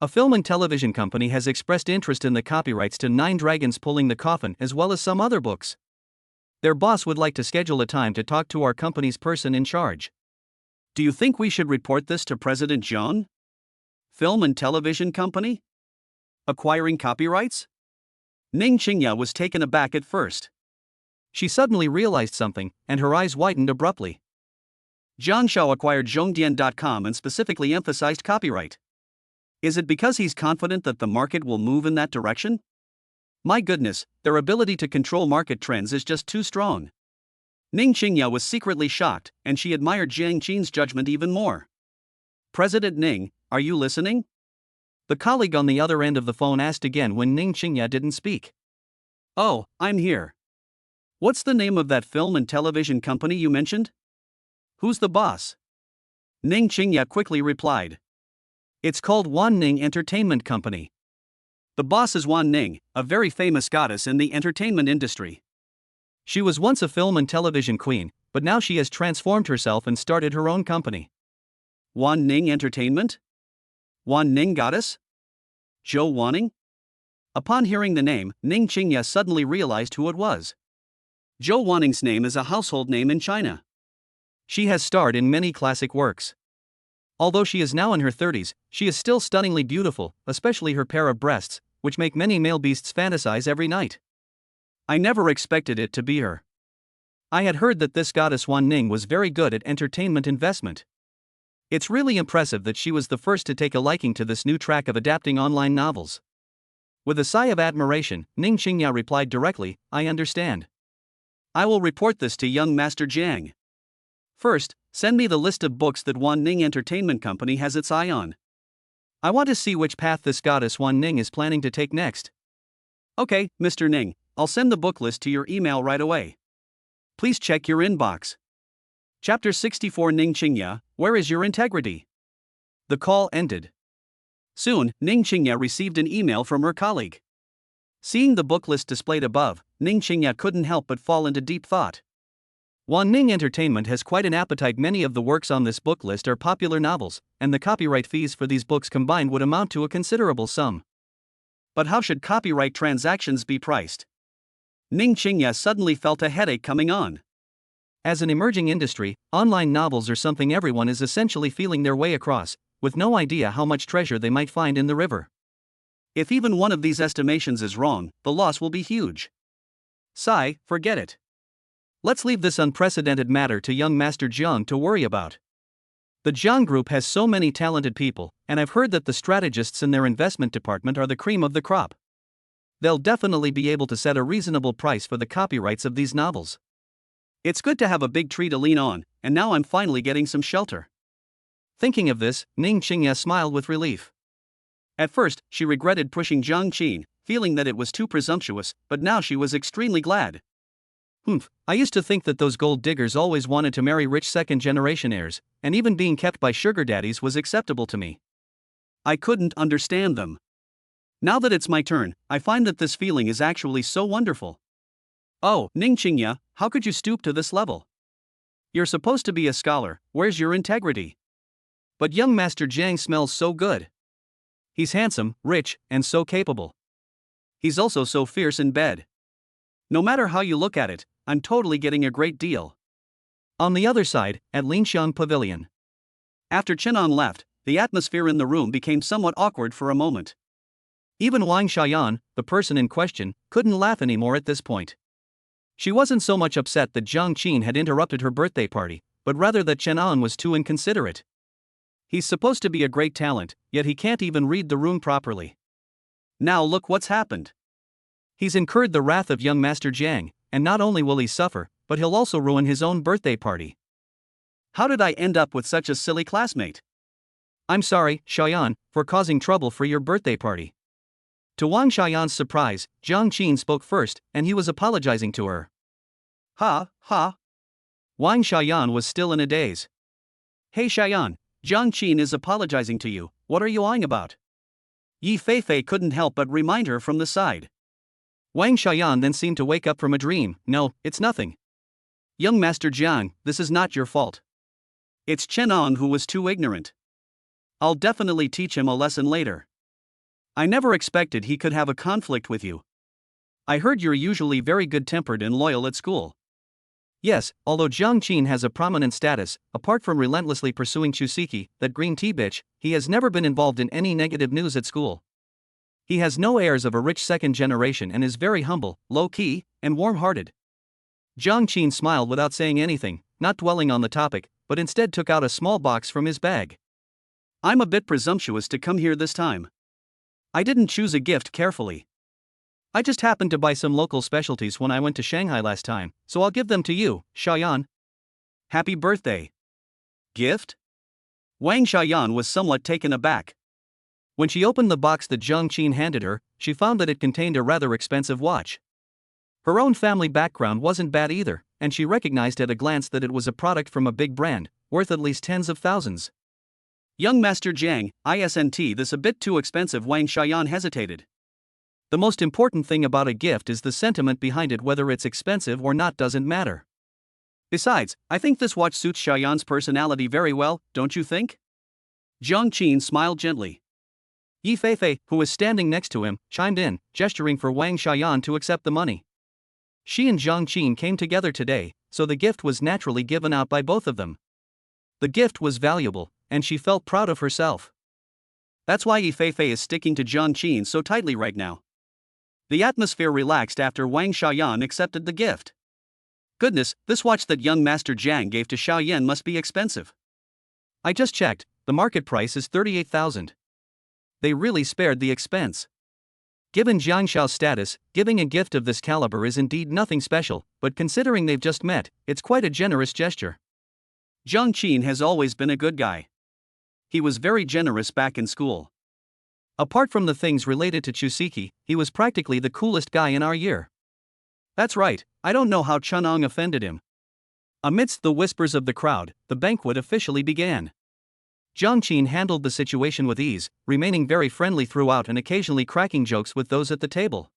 A film and television company has expressed interest in the copyrights to 9 Dragons Pulling the Coffin as well as some other books. Their boss would like to schedule a time to talk to our company's person in charge. Do you think we should report this to President Zhang? Film and television company? Acquiring copyrights? Ning Qingya was taken aback at first. She suddenly realized something, and her eyes widened abruptly. Zhang Shao acquired Zhongdian.com and specifically emphasized copyright. Is it because he's confident that the market will move in that direction? My goodness, their ability to control market trends is just too strong. Ning Qingya was secretly shocked, and she admired Jiang Qin's judgment even more. President Ning, are you listening? The colleague on the other end of the phone asked again when Ning Qingya didn't speak. Oh, I'm here. What's the name of that film and television company you mentioned? Who's the boss? Ning Qingya quickly replied. It's called Wan Ning Entertainment Company. The boss is Wan Ning, a very famous goddess in the entertainment industry. She was once a film and television queen, but now she has transformed herself and started her own company. Wan Ning Entertainment? Wan Ning Goddess? Zhou Wanning? Upon hearing the name, Ning Qingya suddenly realized who it was. Zhou Wanning's name is a household name in China. She has starred in many classic works. Although she is now in her 30s, she is still stunningly beautiful, especially her pair of breasts, which make many male beasts fantasize every night. I never expected it to be her. I had heard that this goddess Wan Ning was very good at entertainment investment. It's really impressive that she was the first to take a liking to this new track of adapting online novels. With a sigh of admiration, Ning Qingya replied directly, I understand. I will report this to young Master Jiang. First, send me the list of books that Wan Ning Entertainment Company has its eye on. I want to see which path this goddess Wan Ning is planning to take next. Okay, Mr. Ning, I'll send the book list to your email right away. Please check your inbox. Chapter 64 Ning Qingya, where is your integrity? The call ended. Soon, Ning Qingya received an email from her colleague. Seeing the book list displayed above, Ning Qingya couldn't help but fall into deep thought. Wan Ning Entertainment has quite an appetite. Many of the works on this book list are popular novels, and the copyright fees for these books combined would amount to a considerable sum. But how should copyright transactions be priced? Ning Qingya suddenly felt a headache coming on. As an emerging industry, online novels are something everyone is essentially feeling their way across, with no idea how much treasure they might find in the river. If even one of these estimations is wrong, the loss will be huge. Sigh, forget it. Let's leave this unprecedented matter to young Master Jiang to worry about. The Jiang Group has so many talented people, and I've heard that the strategists in their investment department are the cream of the crop. They'll definitely be able to set a reasonable price for the copyrights of these novels. It's good to have a big tree to lean on, and now I'm finally getting some shelter. Thinking of this, Ning Qingya smiled with relief. At first, she regretted pushing Jiang Qin, feeling that it was too presumptuous, but now she was extremely glad. I used to think that those gold diggers always wanted to marry rich second-generation heirs, and even being kept by sugar daddies was acceptable to me. I couldn't understand them. Now that it's my turn, I find that this feeling is actually so wonderful. Oh, Ning Qingya, how could you stoop to this level? You're supposed to be a scholar, where's your integrity? But young Master Jiang smells so good. He's handsome, rich, and so capable. He's also so fierce in bed. No matter how you look at it, I'm totally getting a great deal. On the other side, at Linxiang Pavilion. After Chenan left, the atmosphere in the room became somewhat awkward for a moment. Even Wang Xiaoyan, the person in question, couldn't laugh anymore at this point. She wasn't so much upset that Jiang Qin had interrupted her birthday party, but rather that Chenan was too inconsiderate. He's supposed to be a great talent, yet he can't even read the room properly. Now look what's happened. He's incurred the wrath of young Master Jiang, and not only will he suffer, but he'll also ruin his own birthday party. How did I end up with such a silly classmate? I'm sorry, Xiaoyan, for causing trouble for your birthday party. To Wang Xiaoyan's surprise, Jiang Qin spoke first, and he was apologizing to her. Ha. Wang Xiaoyan was still in a daze. Hey Xiaoyan, Jiang Qin is apologizing to you, what are you lying about? Yi Feifei couldn't help but remind her from the side. Wang Xiaoyan then seemed to wake up from a dream. No, it's nothing. Young Master Jiang, this is not your fault. It's Chenan who was too ignorant. I'll definitely teach him a lesson later. I never expected he could have a conflict with you. I heard you're usually very good-tempered and loyal at school. Yes, although Jiang Qin has a prominent status, apart from relentlessly pursuing Chusiki, that green tea bitch, he has never been involved in any negative news at school. He has no airs of a rich second generation and is very humble, low-key, and warm-hearted. Jiang Qin smiled without saying anything, not dwelling on the topic, but instead took out a small box from his bag. I'm a bit presumptuous to come here this time. I didn't choose a gift carefully. I just happened to buy some local specialties when I went to Shanghai last time, so I'll give them to you, Xiaoyan. Happy birthday. Gift? Wang Xiaoyan was somewhat taken aback. When she opened the box that Zhang Qin handed her, she found that it contained a rather expensive watch. Her own family background wasn't bad either, and she recognized at a glance that it was a product from a big brand, worth at least tens of thousands. Young Master Jiang, isn't this a bit too expensive? Wang Xiaoyan hesitated. The most important thing about a gift is the sentiment behind it. Whether it's expensive or not doesn't matter. Besides, I think this watch suits Xiaoyan's personality very well, don't you think? Zhang Qin smiled gently. Yi Feifei, who was standing next to him, chimed in, gesturing for Wang Xiaoyan to accept the money. She and Zhang Qin came together today, so the gift was naturally given out by both of them. The gift was valuable, and she felt proud of herself. That's why Yi Feifei is sticking to Zhang Qin so tightly right now. The atmosphere relaxed after Wang Xiaoyan accepted the gift. Goodness, this watch that young Master Jiang gave to Xiaoyan must be expensive. I just checked, the market price is 38,000. They really spared the expense. Given Jiang Xiao's status, giving a gift of this caliber is indeed nothing special, but considering they've just met, it's quite a generous gesture. Zhang Qin has always been a good guy. He was very generous back in school. Apart from the things related to Chusiki, he was practically the coolest guy in our year. That's right, I don't know how Chunong offended him. Amidst the whispers of the crowd, the banquet officially began. Zhang Qin handled the situation with ease, remaining very friendly throughout and occasionally cracking jokes with those at the table.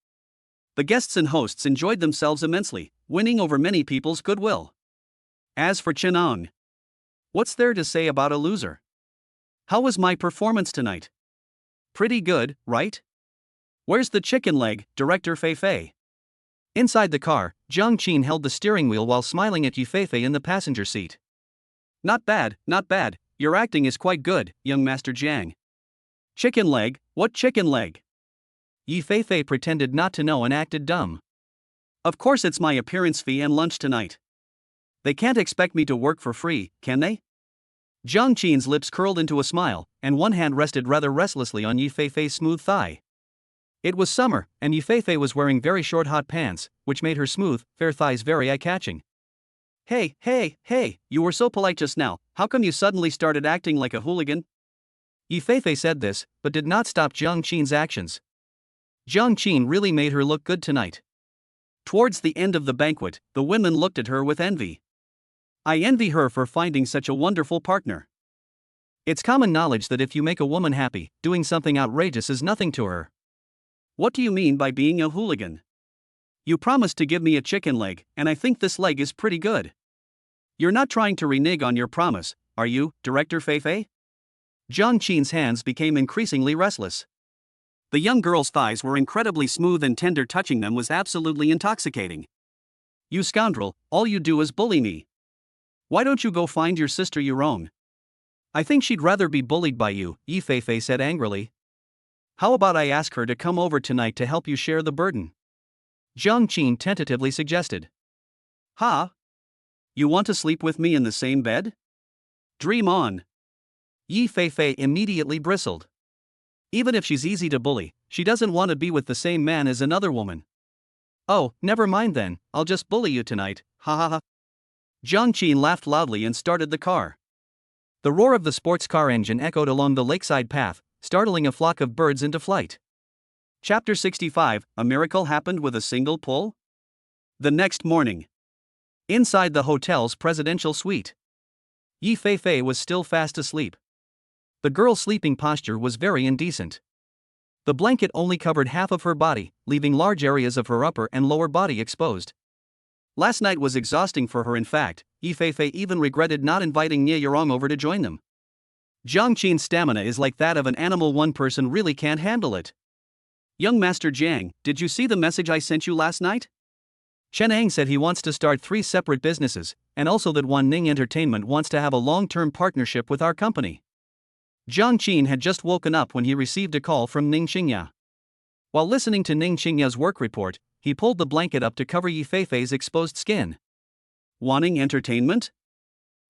The guests and hosts enjoyed themselves immensely, winning over many people's goodwill. As for Chunong, what's there to say about a loser? How was my performance tonight? Pretty good, right? Where's the chicken leg, Director Feifei? Inside the car, Zhang Qin held the steering wheel while smiling at Yi Feifei in the passenger seat. Not bad, not bad, your acting is quite good, young Master Jiang. Chicken leg, what chicken leg? Yi Feifei pretended not to know and acted dumb. Of course it's my appearance fee and lunch tonight. They can't expect me to work for free, can they? Zhang Qin's lips curled into a smile, and one hand rested rather restlessly on Yi Feifei's smooth thigh. It was summer, and Yi Feifei was wearing very short hot pants, which made her smooth, fair thighs very eye-catching. Hey, you were so polite just now, how come you suddenly started acting like a hooligan? Yi Feifei said this, but did not stop Zhang Qin's actions. Zhang Qin really made her look good tonight. Towards the end of the banquet, the women looked at her with envy. I envy her for finding such a wonderful partner. It's common knowledge that if you make a woman happy, doing something outrageous is nothing to her. What do you mean by being a hooligan? You promised to give me a chicken leg, and I think this leg is pretty good. You're not trying to renege on your promise, are you, Director Feifei? Zhang Qin's hands became increasingly restless. The young girl's thighs were incredibly smooth and tender. Touching them was absolutely intoxicating. You scoundrel, all you do is bully me. Why don't you go find your sister Yurong? I think she'd rather be bullied by you, Yi Feifei said angrily. How about I ask her to come over tonight to help you share the burden? Zhang Qin tentatively suggested. Huh? You want to sleep with me in the same bed? Dream on. Yi Feifei immediately bristled. Even if she's easy to bully, she doesn't want to be with the same man as another woman. Oh, never mind then, I'll just bully you tonight, ha ha ha. Zhang Qin laughed loudly and started the car. The roar of the sports car engine echoed along the lakeside path, startling a flock of birds into flight. Chapter 65, A Miracle Happened with a Single Pull? The next morning. Inside the hotel's presidential suite. Yi Feifei was still fast asleep. The girl's sleeping posture was very indecent. The blanket only covered half of her body, leaving large areas of her upper and lower body exposed. Last night was exhausting for her. In fact, Yi Feifei even regretted not inviting Nie Yurong over to join them. Zhang Qin's stamina is like that of an animal. One person really can't handle it. Young Master Jiang, did you see the message I sent you last night? Chen Ang said he wants to start 3 separate businesses, and also that Wan Ning Entertainment wants to have a long-term partnership with our company. Zhang Qin had just woken up when he received a call from Ning Qingya. While listening to Ning Qingya's work report, he pulled the blanket up to cover Yi Feifei's exposed skin. Wanning Entertainment?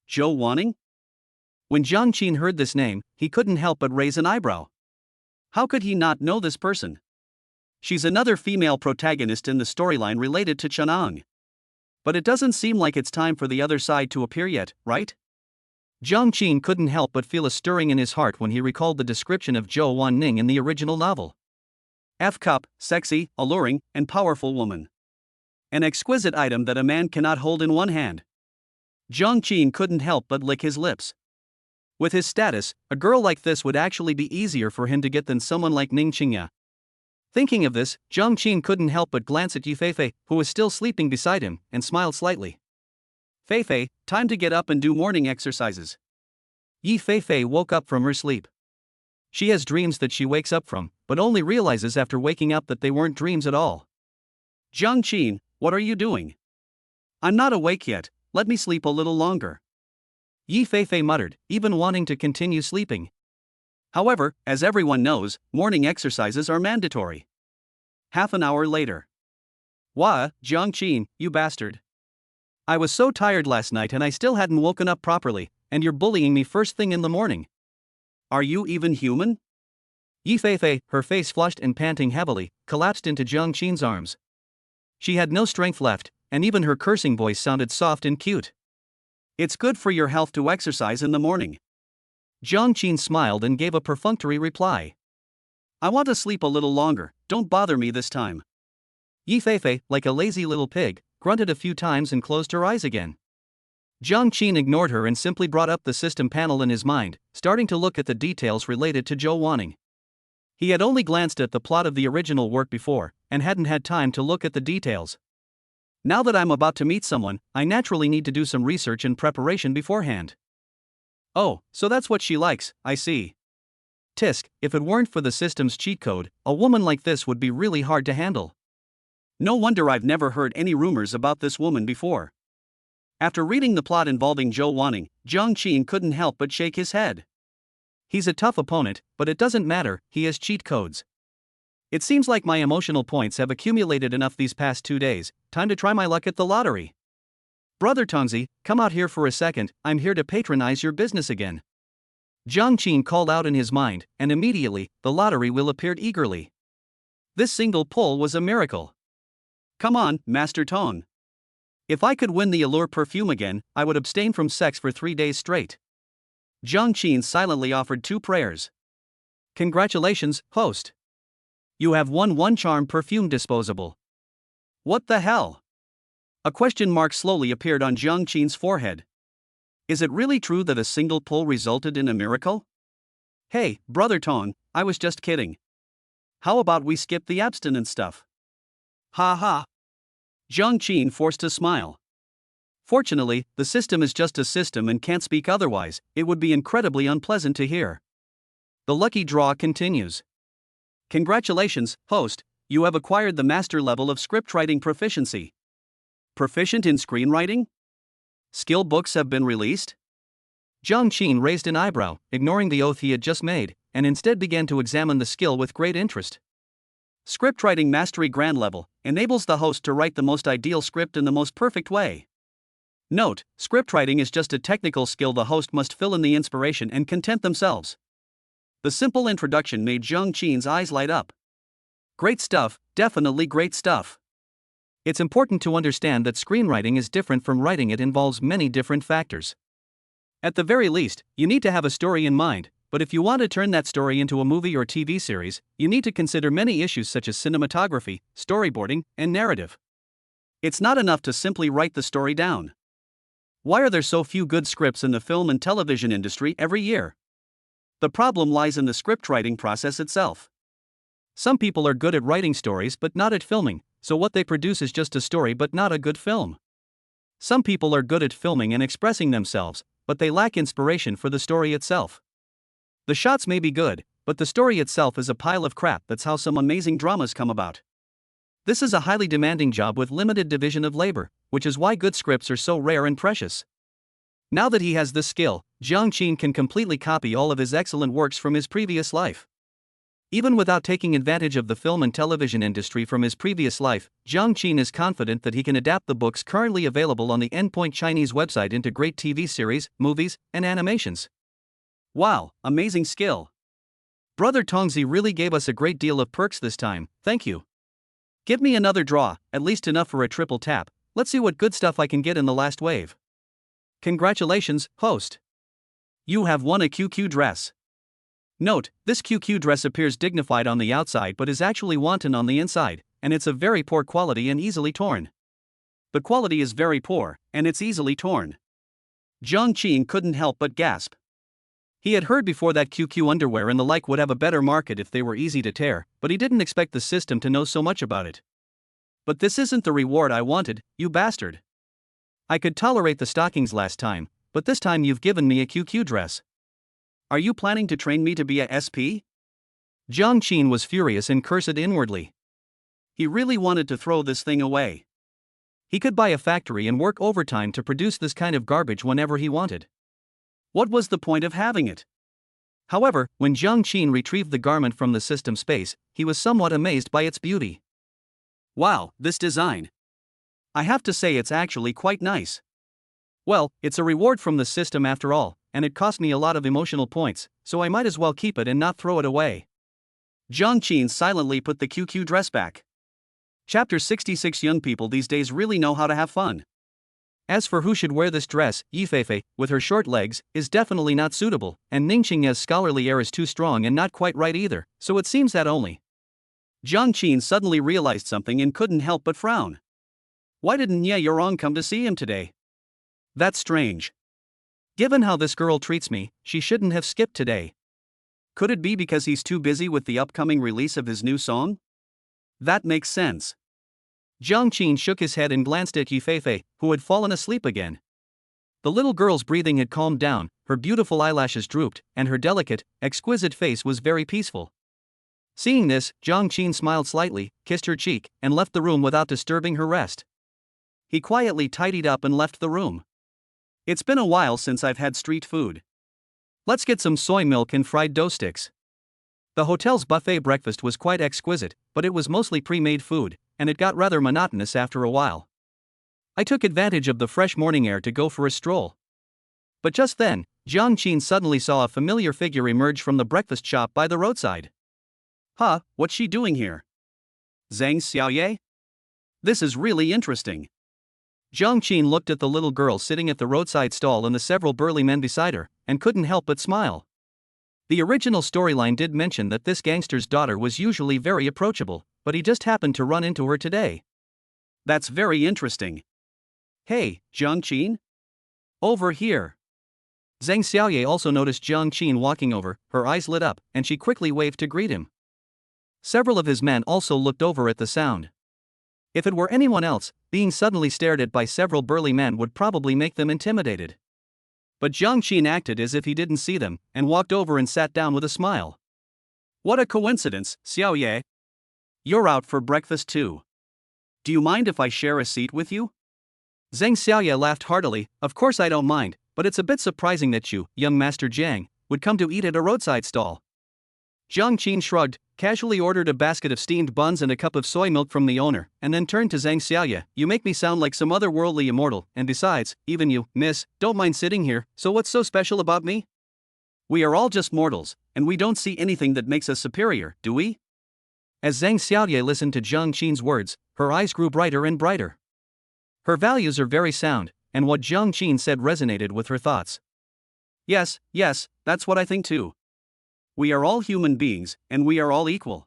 Zhou Wanning? When Jiang Qin heard this name, he couldn't help but raise an eyebrow. How could he not know this person? She's another female protagonist in the storyline related to Chun'ang. But it doesn't seem like it's time for the other side to appear yet, right? Jiang Qin couldn't help but feel a stirring in his heart when he recalled the description of Zhou Wanning in the original novel. F-cup, sexy, alluring, and powerful woman. An exquisite item that a man cannot hold in one hand. Jiang Qin couldn't help but lick his lips. With his status, a girl like this would actually be easier for him to get than someone like Ning Qingya. Thinking of this, Jiang Qin couldn't help but glance at Yi Feifei, who was still sleeping beside him, and smiled slightly. Feifei, time to get up and do morning exercises. Yi Feifei woke up from her sleep. She has dreams that she wakes up from, but only realizes after waking up that they weren't dreams at all. Jiang Qin, what are you doing? I'm not awake yet, let me sleep a little longer. Yi Feifei muttered, even wanting to continue sleeping. However, as everyone knows, morning exercises are mandatory. Half an hour later. Wah, Jiang Qin, you bastard. I was so tired last night and I still hadn't woken up properly, and you're bullying me first thing in the morning. Are you even human? Yi Feifei, her face flushed and panting heavily, collapsed into Jiang Qin's arms. She had no strength left, and even her cursing voice sounded soft and cute. It's good for your health to exercise in the morning. Jiang Qin smiled and gave a perfunctory reply. I want to sleep a little longer, don't bother me this time. Yi Feifei, like a lazy little pig, grunted a few times and closed her eyes again. Jiang Qin ignored her and simply brought up the system panel in his mind, starting to look at the details related to Zhou Wanning. He had only glanced at the plot of the original work before, and hadn't had time to look at the details. Now that I'm about to meet someone, I naturally need to do some research and preparation beforehand. Oh, so that's what she likes, I see. Tisk, if it weren't for the system's cheat code, a woman like this would be really hard to handle. No wonder I've never heard any rumors about this woman before. After reading the plot involving Zhou Wanning, Jiang Qin couldn't help but shake his head. He's a tough opponent, but it doesn't matter, he has cheat codes. It seems like my emotional points have accumulated enough these past 2 days, time to try my luck at the lottery. Brother Tongzi, come out here for a second, I'm here to patronize your business again. Jiang Qin called out in his mind, and immediately, the lottery wheel appeared eagerly. This single pull was a miracle. Come on, Master Tong. If I could win the Allure perfume again, I would abstain from sex for 3 days straight. Jiang Qin silently offered 2 prayers. Congratulations, host. You have won 1 charm perfume disposable. What the hell? A question mark slowly appeared on Jiang Qin's forehead. Is it really true that a single pull resulted in a miracle? Hey, Brother Tong, I was just kidding. How about we skip the abstinence stuff? Ha ha. Jiang Qin forced a smile. Fortunately, the system is just a system and can't speak otherwise, it would be incredibly unpleasant to hear. The lucky draw continues. Congratulations, host, you have acquired the master level of scriptwriting proficiency. Proficient in screenwriting? Skill books have been released? Jiang Qin raised an eyebrow, ignoring the oath he had just made, and instead began to examine the skill with great interest. Scriptwriting Mastery Grand Level enables the host to write the most ideal script in the most perfect way. Note, scriptwriting is just a technical skill the host must fill in the inspiration and content themselves. The simple introduction made Jiang Qin's eyes light up. Great stuff, definitely great stuff. It's important to understand that screenwriting is different from writing. It involves many different factors. At the very least, you need to have a story in mind, but if you want to turn that story into a movie or TV series, you need to consider many issues such as cinematography, storyboarding, and narrative. It's not enough to simply write the story down. Why are there so few good scripts in the film and television industry every year? The problem lies in the scriptwriting process itself. Some people are good at writing stories but not at filming, so what they produce is just a story but not a good film. Some people are good at filming and expressing themselves, but they lack inspiration for the story itself. The shots may be good, but the story itself is a pile of crap. That's how some amazing dramas come about. This is a highly demanding job with limited division of labor, which is why good scripts are so rare and precious. Now that he has this skill, Jiang Qin can completely copy all of his excellent works from his previous life. Even without taking advantage of the film and television industry from his previous life, Jiang Qin is confident that he can adapt the books currently available on the Endpoint Chinese website into great TV series, movies, and animations. Wow, amazing skill. Brother Tongzi really gave us a great deal of perks this time, thank you. Give me another draw, at least enough for a triple tap. Let's see what good stuff I can get in the last wave. Congratulations, host. You have won a QQ dress. Note, this QQ dress appears dignified on the outside but is actually wanton on the inside, and it's of very poor quality and easily torn. The quality is very poor, and it's easily torn. Jiang Qin couldn't help but gasp. He had heard before that QQ underwear and the like would have a better market if they were easy to tear, but he didn't expect the system to know so much about it. But this isn't the reward I wanted, you bastard. I could tolerate the stockings last time, but this time you've given me a QQ dress. Are you planning to train me to be a SP? Jiang Qin was furious and cursed inwardly. He really wanted to throw this thing away. He could buy a factory and work overtime to produce this kind of garbage whenever he wanted. What was the point of having it? However, when Jiang Qin retrieved the garment from the system space, he was somewhat amazed by its beauty. Wow, this design. I have to say it's actually quite nice. Well, it's a reward from the system after all, and it cost me a lot of emotional points, so I might as well keep it and not throw it away. Jiang Qin silently put the QQ dress back. Chapter 66. Young people these days really know how to have fun. As for who should wear this dress, Yifei, with her short legs, is definitely not suitable, and Ningqing's scholarly air is too strong and not quite right either, so it seems that only. Jiang Qin suddenly realized something and couldn't help but frown. Why didn't Ye Yorong come to see him today? That's strange. Given how this girl treats me, she shouldn't have skipped today. Could it be because he's too busy with the upcoming release of his new song? That makes sense. Jiang Qin shook his head and glanced at Yifei, who had fallen asleep again. The little girl's breathing had calmed down, her beautiful eyelashes drooped, and her delicate, exquisite face was very peaceful. Seeing this, Jiang Qin smiled slightly, kissed her cheek, and left the room without disturbing her rest. He quietly tidied up and left the room. It's been a while since I've had street food. Let's get some soy milk and fried dough sticks. The hotel's buffet breakfast was quite exquisite, but it was mostly pre-made food, and it got rather monotonous after a while. I took advantage of the fresh morning air to go for a stroll. But just then, Jiang Qin suddenly saw a familiar figure emerge from the breakfast shop by the roadside. Huh, what's she doing here? Zhang Xiaoye? This is really interesting. Jiang Qin looked at the little girl sitting at the roadside stall and the several burly men beside her, and couldn't help but smile. The original storyline did mention that this gangster's daughter was usually very approachable, but he just happened to run into her today. That's very interesting. Hey, Jiang Qin? Over here. Zhang Xiaoye also noticed Jiang Qin walking over, her eyes lit up, and she quickly waved to greet him. Several of his men also looked over at the sound. If it were anyone else, being suddenly stared at by several burly men would probably make them intimidated. But Jiang Qin acted as if he didn't see them, and walked over and sat down with a smile. What a coincidence, Xiaoye. You're out for breakfast too. Do you mind if I share a seat with you? Zhang Xiaoye laughed heartily. Of course I don't mind, but it's a bit surprising that you, young Master Jiang, would come to eat at a roadside stall. Jiang Qin shrugged, casually ordered a basket of steamed buns and a cup of soy milk from the owner, and then turned to Zhang Xiaoye. You make me sound like some otherworldly immortal, and besides, even you, miss, don't mind sitting here, so what's so special about me? We are all just mortals, and we don't see anything that makes us superior, do we? As Zhang Xiaoye listened to Jiang Qin's words, her eyes grew brighter and brighter. Her values are very sound, and what Jiang Qin said resonated with her thoughts. Yes, that's what I think too. We are all human beings, and we are all equal.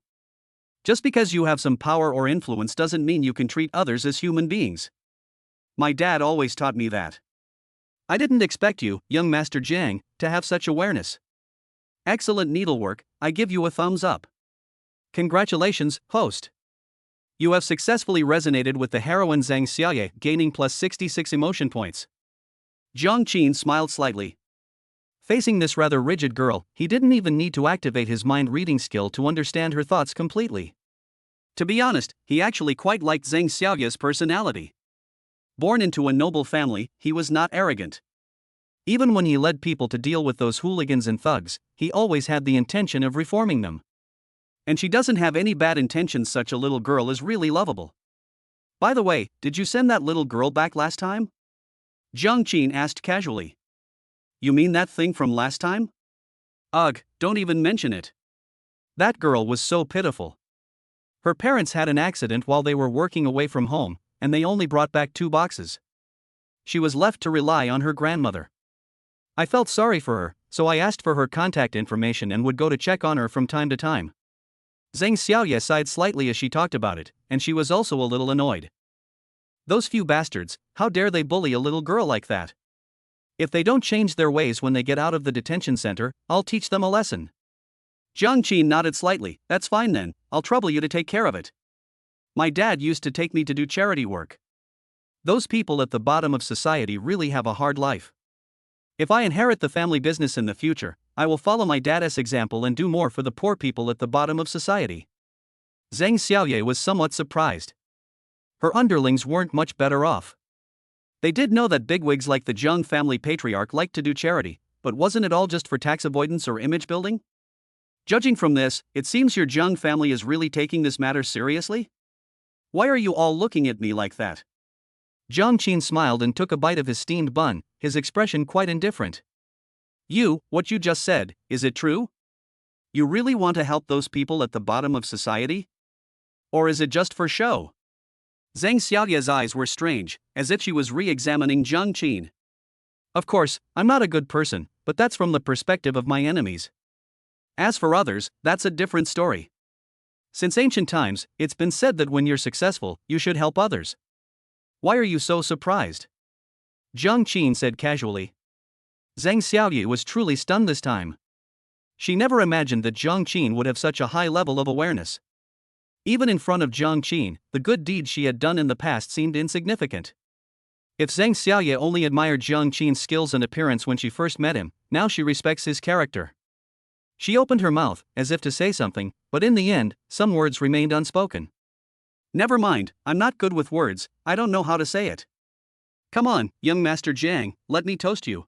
Just because you have some power or influence doesn't mean you can treat others as human beings. My dad always taught me that. I didn't expect you, young Master Jiang, to have such awareness. Excellent needlework, I give you a thumbs up. Congratulations, host. You have successfully resonated with the heroine Zhang Xiaoye, gaining plus 66 emotion points. Jiang Qin smiled slightly. Facing this rather rigid girl, he didn't even need to activate his mind-reading skill to understand her thoughts completely. To be honest, he actually quite liked Zhang Xiaoye's personality. Born into a noble family, he was not arrogant. Even when he led people to deal with those hooligans and thugs, he always had the intention of reforming them. And she doesn't have any bad intentions. Such a little girl is really lovable. By the way, did you send that little girl back last time? Jiang Qin asked casually. You mean that thing from last time? Ugh, don't even mention it. That girl was so pitiful. Her parents had an accident while they were working away from home, and they only brought back 2 boxes. She was left to rely on her grandmother. I felt sorry for her, so I asked for her contact information and would go to check on her from time to time. Zhang Xiaoye sighed slightly as she talked about it, and she was also a little annoyed. Those few bastards, how dare they bully a little girl like that? If they don't change their ways when they get out of the detention center, I'll teach them a lesson. Jiang Qin nodded slightly. That's fine then, I'll trouble you to take care of it. My dad used to take me to do charity work. Those people at the bottom of society really have a hard life. If I inherit the family business in the future, I will follow my dad's example and do more for the poor people at the bottom of society. Zhang Xiaoye was somewhat surprised. Her underlings weren't much better off. They did know that bigwigs like the Zheng family patriarch liked to do charity, but wasn't it all just for tax avoidance or image building? Judging from this, it seems your Zheng family is really taking this matter seriously? Why are you all looking at me like that? Jiang Qin smiled and took a bite of his steamed bun, his expression quite indifferent. What you just said, is it true? You really want to help those people at the bottom of society? Or is it just for show? Zhang Xiaoye's eyes were strange, as if she was re-examining Jiang Qin. Of course, I'm not a good person, but that's from the perspective of my enemies. As for others, that's a different story. Since ancient times, it's been said that when you're successful, you should help others. Why are you so surprised? Jiang Qin said casually. Zhang Xiaoye was truly stunned this time. She never imagined that Jiang Qin would have such a high level of awareness. Even in front of Jiang Qin, the good deeds she had done in the past seemed insignificant. If Zhang Xiaoye only admired Jiang Qin's skills and appearance when she first met him, now she respects his character. She opened her mouth, as if to say something, but in the end, some words remained unspoken. Never mind, I'm not good with words, I don't know how to say it. Come on, young Master Jiang, let me toast you.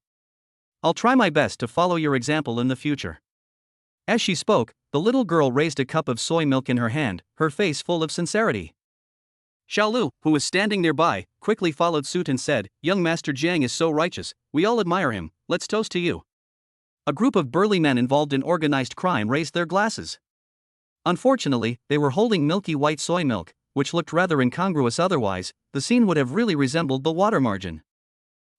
I'll try my best to follow your example in the future. As she spoke, the little girl raised a cup of soy milk in her hand, her face full of sincerity. Xiaolu, who was standing nearby, quickly followed suit and said, Young Master Jiang is so righteous, we all admire him, let's toast to you. A group of burly men involved in organized crime raised their glasses. Unfortunately, they were holding milky white soy milk, which looked rather incongruous otherwise. The scene would have really resembled the water margin.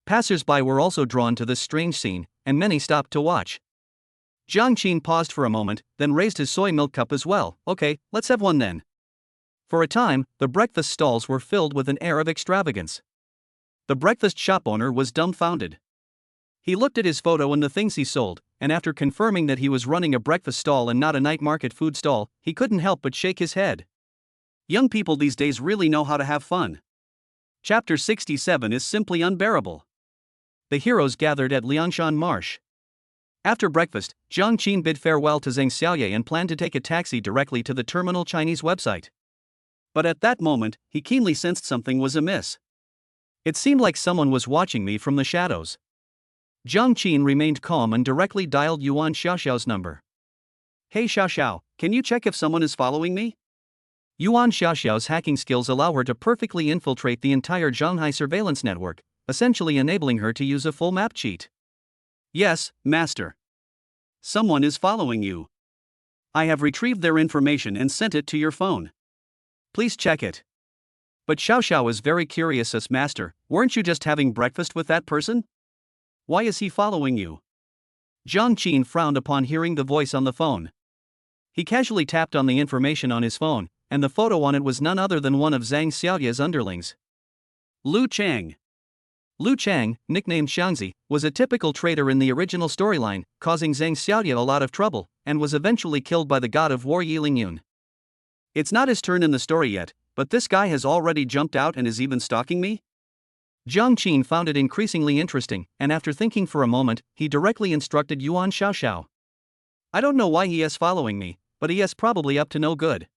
Passers-by were also drawn to this strange scene, and many stopped to watch. Jiang Qin paused for a moment, then raised his soy milk cup as well. Okay, let's have one then. For a time, the breakfast stalls were filled with an air of extravagance. The breakfast shop owner was dumbfounded. He looked at his photo and the things he sold, and after confirming that he was running a breakfast stall and not a night market food stall, he couldn't help but shake his head. Young people these days really know how to have fun. Chapter 67 is simply unbearable. The heroes gathered at Liangshan Marsh. After breakfast, Jiang Qin bid farewell to Zhang Xiaoye and planned to take a taxi directly to the terminal Chinese website. But at that moment, he keenly sensed something was amiss. It seemed like someone was watching me from the shadows. Jiang Qin remained calm and directly dialed Yuan Xiaoxiao's number. Hey Xiaoxiao, can you check if someone is following me? Yuan Xiaoxiao's hacking skills allow her to perfectly infiltrate the entire Zhanghai surveillance network, essentially enabling her to use a full map cheat. Yes, Master. Someone is following you. I have retrieved their information and sent it to your phone. Please check it. But Xiaoxiao is very curious as Master, weren't you just having breakfast with that person? Why is he following you? Jiang Qin frowned upon hearing the voice on the phone. He casually tapped on the information on his phone, and the photo on it was none other than one of Zhang Xiaoye's underlings. Lu Chang. Lu Chang, nicknamed Xiangzi, was a typical traitor in the original storyline, causing Zhang Xiaoye a lot of trouble, and was eventually killed by the god of war Yi Lingyun. It's not his turn in the story yet, but this guy has already jumped out and is even stalking me? Jiang Qin found it increasingly interesting, and after thinking for a moment, he directly instructed Yuan Xiaoxiao. I don't know why he is following me, but he is probably up to no good.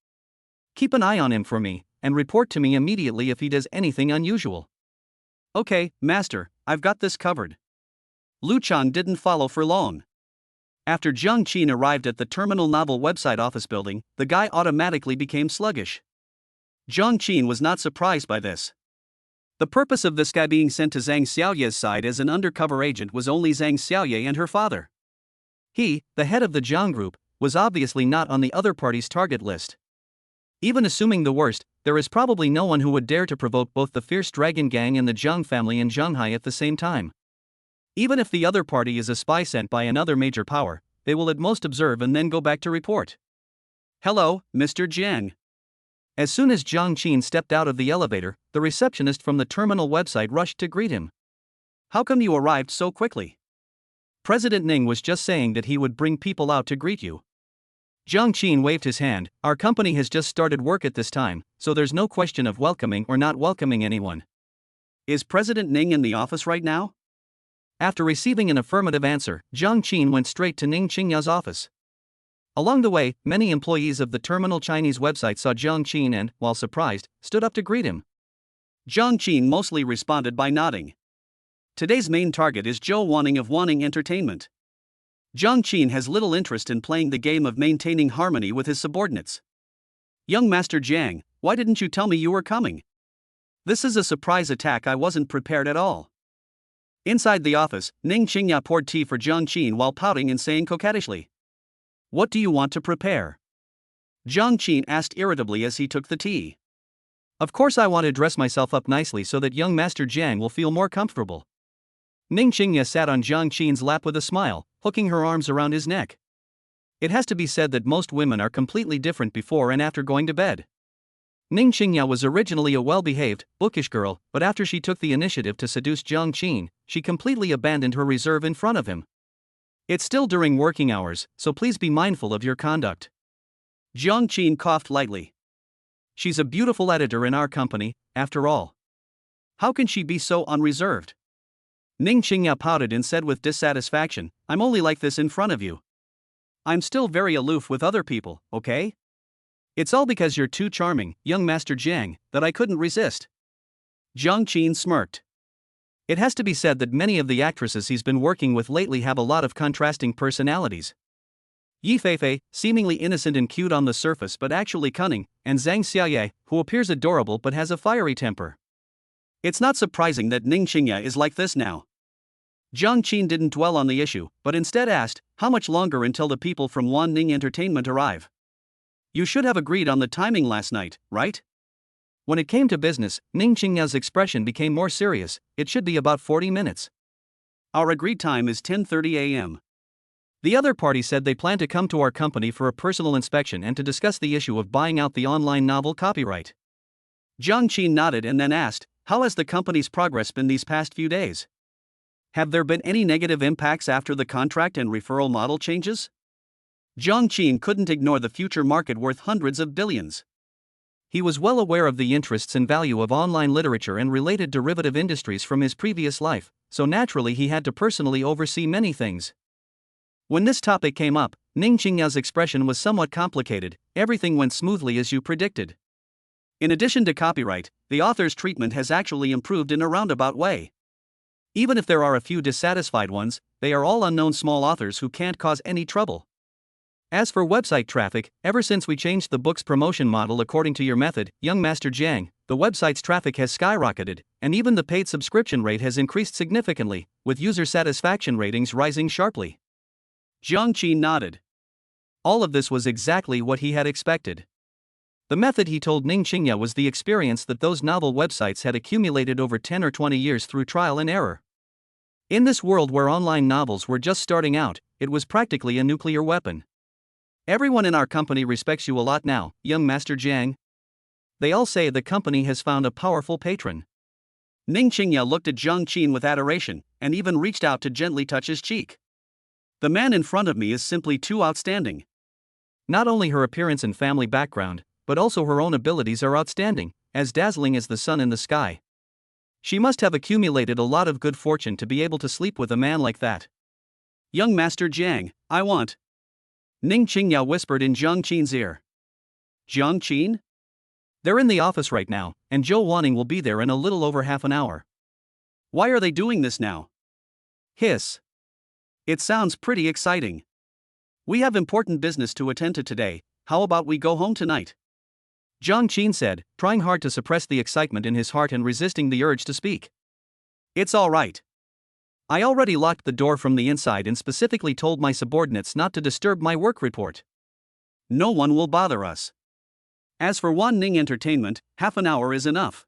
Keep an eye on him for me, and report to me immediately if he does anything unusual. Okay, Master, I've got this covered. Lu Chang didn't follow for long. After Jiang Qin arrived at the Terminal Novel website office building, the guy automatically became sluggish. Jiang Qin was not surprised by this. The purpose of this guy being sent to Zhang Xiaoye's side as an undercover agent was only Zhang Xiaoye and her father. He, the head of the Jiang group, was obviously not on the other party's target list. Even assuming the worst, there is probably no one who would dare to provoke both the fierce dragon gang and the Jiang family in Shanghai at the same time. Even if the other party is a spy sent by another major power, they will at most observe and then go back to report. "Hello, Mr. Jiang." As soon as Jiang Qin stepped out of the elevator, the receptionist from the terminal website rushed to greet him. "How come you arrived so quickly? President Ning was just saying that he would bring people out to greet you." Jiang Qin waved his hand. "Our company has just started work at this time, so there's no question of welcoming or not welcoming anyone." "Is President Ning in the office right now?" After receiving an affirmative answer, Jiang Qin went straight to Ning Qingya's office. Along the way, many employees of the terminal Chinese website saw Jiang Qin and, while surprised, stood up to greet him. Jiang Qin mostly responded by nodding. Today's main target is Zhou Wanning of Wanning Entertainment. Jiang Qin has little interest in playing the game of maintaining harmony with his subordinates. "Young Master Jiang, why didn't you tell me you were coming? This is a surprise attack. I wasn't prepared at all." Inside the office, Ning Qingya poured tea for Jiang Qin while pouting and saying coquettishly, "What do you want to prepare?" Jiang Qin asked irritably as he took the tea. "Of course I want to dress myself up nicely so that young Master Jiang will feel more comfortable." Ning Qingya sat on Jiang Qin's lap with a smile, hooking her arms around his neck. It has to be said that most women are completely different before and after going to bed. Ning Qingya was originally a well-behaved, bookish girl, but after she took the initiative to seduce Jiang Qin, she completely abandoned her reserve in front of him. "It's still during working hours, so please be mindful of your conduct." Jiang Qin coughed lightly. "She's a beautiful editor in our company, after all. How can she be so unreserved?" Ning Qingya pouted and said with dissatisfaction, "I'm only like this in front of you. I'm still very aloof with other people, okay? It's all because you're too charming, young Master Jiang, that I couldn't resist." Jiang Qin smirked. It has to be said that many of the actresses he's been working with lately have a lot of contrasting personalities. Yi Feifei, seemingly innocent and cute on the surface but actually cunning, and Zhang Xiaoye, who appears adorable but has a fiery temper. It's not surprising that Ning Qingya is like this now. Jiang Qin didn't dwell on the issue, but instead asked, "How much longer until the people from Wanning Entertainment arrive? You should have agreed on the timing last night, right?" When it came to business, Ning Qingya's expression became more serious. "It should be about 40 minutes. Our agreed time is 10:30 a.m. The other party said they plan to come to our company for a personal inspection and to discuss the issue of buying out the online novel copyright." Jiang Qin nodded and then asked, "How has the company's progress been these past few days? Have there been any negative impacts after the contract and referral model changes?" Jiang Qin couldn't ignore the future market worth hundreds of billions. He was well aware of the interests and value of online literature and related derivative industries from his previous life, so naturally he had to personally oversee many things. When this topic came up, Ning Qingya's expression was somewhat complicated. "Everything went smoothly as you predicted. In addition to copyright, the author's treatment has actually improved in a roundabout way. Even if there are a few dissatisfied ones, they are all unknown small authors who can't cause any trouble. As for website traffic, ever since we changed the book's promotion model according to your method, young Master Jiang, the website's traffic has skyrocketed, and even the paid subscription rate has increased significantly, with user satisfaction ratings rising sharply." Jiang Qin nodded. All of this was exactly what he had expected. The method, he told Ning Qingya, was the experience that those novel websites had accumulated over 10 or 20 years through trial and error. In this world where online novels were just starting out, it was practically a nuclear weapon. "Everyone in our company respects you a lot now, young Master Jiang. They all say the company has found a powerful patron." Ning Qingya looked at Jiang Qin with adoration, and even reached out to gently touch his cheek. "The man in front of me is simply too outstanding. Not only her appearance and family background, but also her own abilities are outstanding, as dazzling as the sun in the sky. She must have accumulated a lot of good fortune to be able to sleep with a man like that." "Young Master Jiang, I want..." Ning Qingya whispered in Jiang Qin's ear. "Jiang Qin? They're in the office right now, and Zhou Wanning will be there in a little over half an hour. Why are they doing this now?" Hiss. "It sounds pretty exciting. We have important business to attend to today. How about we go home tonight?" Jiang Qin said, trying hard to suppress the excitement in his heart and resisting the urge to speak. "It's all right. I already locked the door from the inside and specifically told my subordinates not to disturb my work report. No one will bother us. As for Wan Ning Entertainment, half an hour is enough.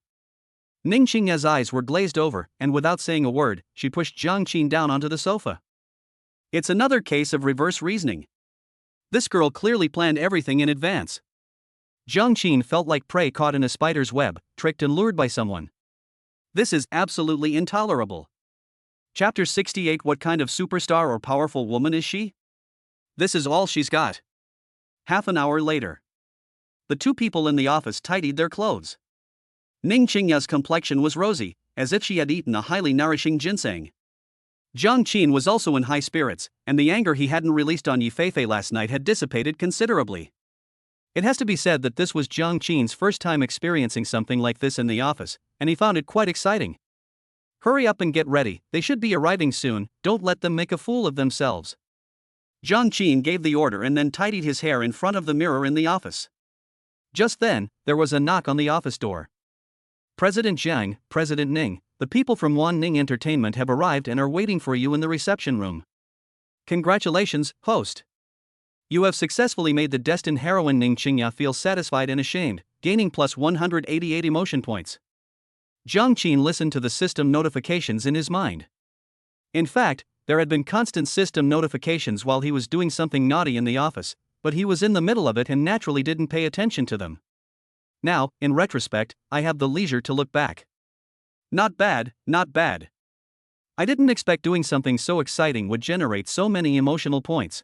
Ning Qingya's eyes were glazed over, and without saying a word, she pushed Jiang Qin down onto the sofa. It's another case of reverse reasoning. This girl clearly planned everything in advance. Jiang Qin felt like prey caught in a spider's web, tricked and lured by someone. This is absolutely intolerable. Chapter 68. What kind of superstar or powerful woman is she? This is all she's got. Half an hour later. The two people in the office tidied their clothes. Ning Qingya's complexion was rosy, as if she had eaten a highly nourishing ginseng. Jiang Qin was also in high spirits, and the anger he hadn't released on Yifei last night had dissipated considerably. It has to be said that this was Jiang Qin's first time experiencing something like this in the office, and he found it quite exciting. Hurry up and get ready, they should be arriving soon, don't let them make a fool of themselves. Jiang Qin gave the order and then tidied his hair in front of the mirror in the office. Just then, there was a knock on the office door. President Jiang, President Ning, the people from Wan Ning Entertainment have arrived and are waiting for you in the reception room. Congratulations, host. You have successfully made the destined heroine Ning Qingya feel satisfied and ashamed, gaining plus 188 emotion points. Jiang Qin listened to the system notifications in his mind. In fact, there had been constant system notifications while he was doing something naughty in the office, but he was in the middle of it and naturally didn't pay attention to them. Now, in retrospect, I have the leisure to look back. Not bad, not bad. I didn't expect doing something so exciting would generate so many emotional points.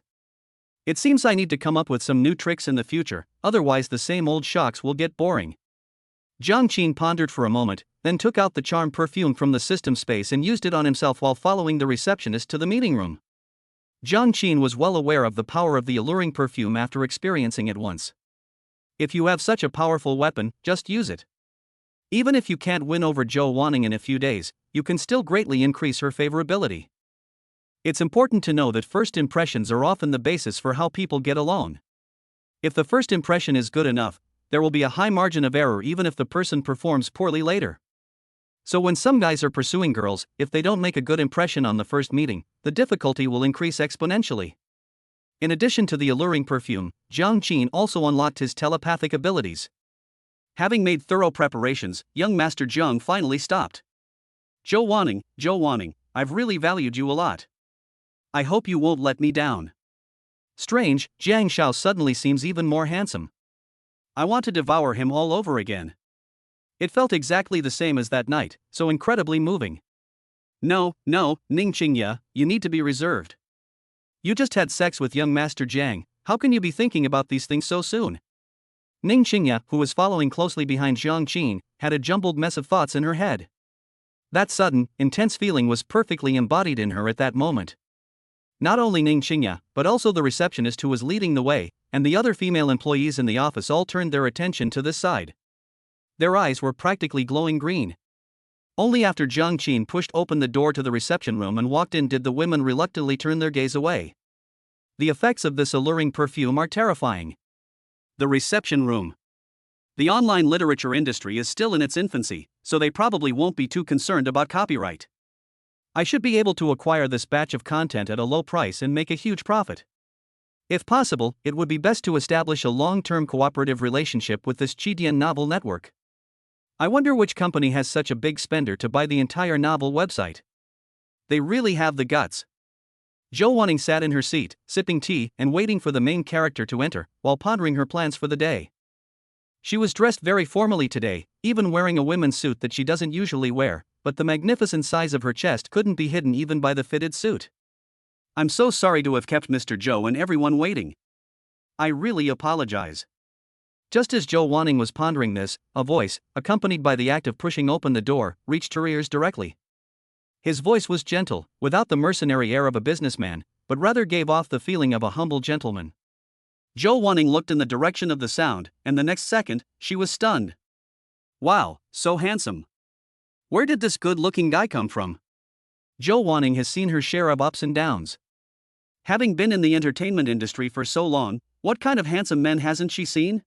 It seems I need to come up with some new tricks in the future, otherwise the same old shocks will get boring. Jiang Qin pondered for a moment, then took out the charm perfume from the system space and used it on himself while following the receptionist to the meeting room. Jiang Qin was well aware of the power of the alluring perfume after experiencing it once. If you have such a powerful weapon, just use it. Even if you can't win over Zhou Wanning in a few days, you can still greatly increase her favorability. It's important to know that first impressions are often the basis for how people get along. If the first impression is good enough, there will be a high margin of error even if the person performs poorly later. So when some guys are pursuing girls, if they don't make a good impression on the first meeting, the difficulty will increase exponentially. In addition to the alluring perfume, Jiang Qin also unlocked his telepathic abilities. Having made thorough preparations, young Master Zheng finally stopped. Zhou Wanning, I've really valued you a lot. I hope you won't let me down. Strange, Jiang Shao suddenly seems even more handsome. I want to devour him all over again. It felt exactly the same as that night, so incredibly moving. No, Ning Qingya, you need to be reserved. You just had sex with young Master Jiang, how can you be thinking about these things so soon? Ning Qingya, who was following closely behind Jiang Qin, had a jumbled mess of thoughts in her head. That sudden, intense feeling was perfectly embodied in her at that moment. Not only Ning Qingya, but also the receptionist who was leading the way, and the other female employees in the office all turned their attention to this side. Their eyes were practically glowing green. Only after Jiang Qin pushed open the door to the reception room and walked in did the women reluctantly turn their gaze away. The effects of this alluring perfume are terrifying. The reception room. The online literature industry is still in its infancy, so they probably won't be too concerned about copyright. I should be able to acquire this batch of content at a low price and make a huge profit. If possible, it would be best to establish a long-term cooperative relationship with this Chidian novel network. I wonder which company has such a big spender to buy the entire novel website. They really have the guts. Zhou Wanning sat in her seat, sipping tea and waiting for the main character to enter, while pondering her plans for the day. She was dressed very formally today, even wearing a women's suit that she doesn't usually wear, but the magnificent size of her chest couldn't be hidden even by the fitted suit. I'm so sorry to have kept Mr. Zhou and everyone waiting. I really apologize. Just as Zhou Wanning was pondering this, a voice, accompanied by the act of pushing open the door, reached her ears directly. His voice was gentle, without the mercenary air of a businessman, but rather gave off the feeling of a humble gentleman. Zhou Wanning looked in the direction of the sound, and the next second, she was stunned. Wow, so handsome. Where did this good-looking guy come from? Zhou Wanning has seen her share of ups and downs. Having been in the entertainment industry for so long, what kind of handsome men hasn't she seen?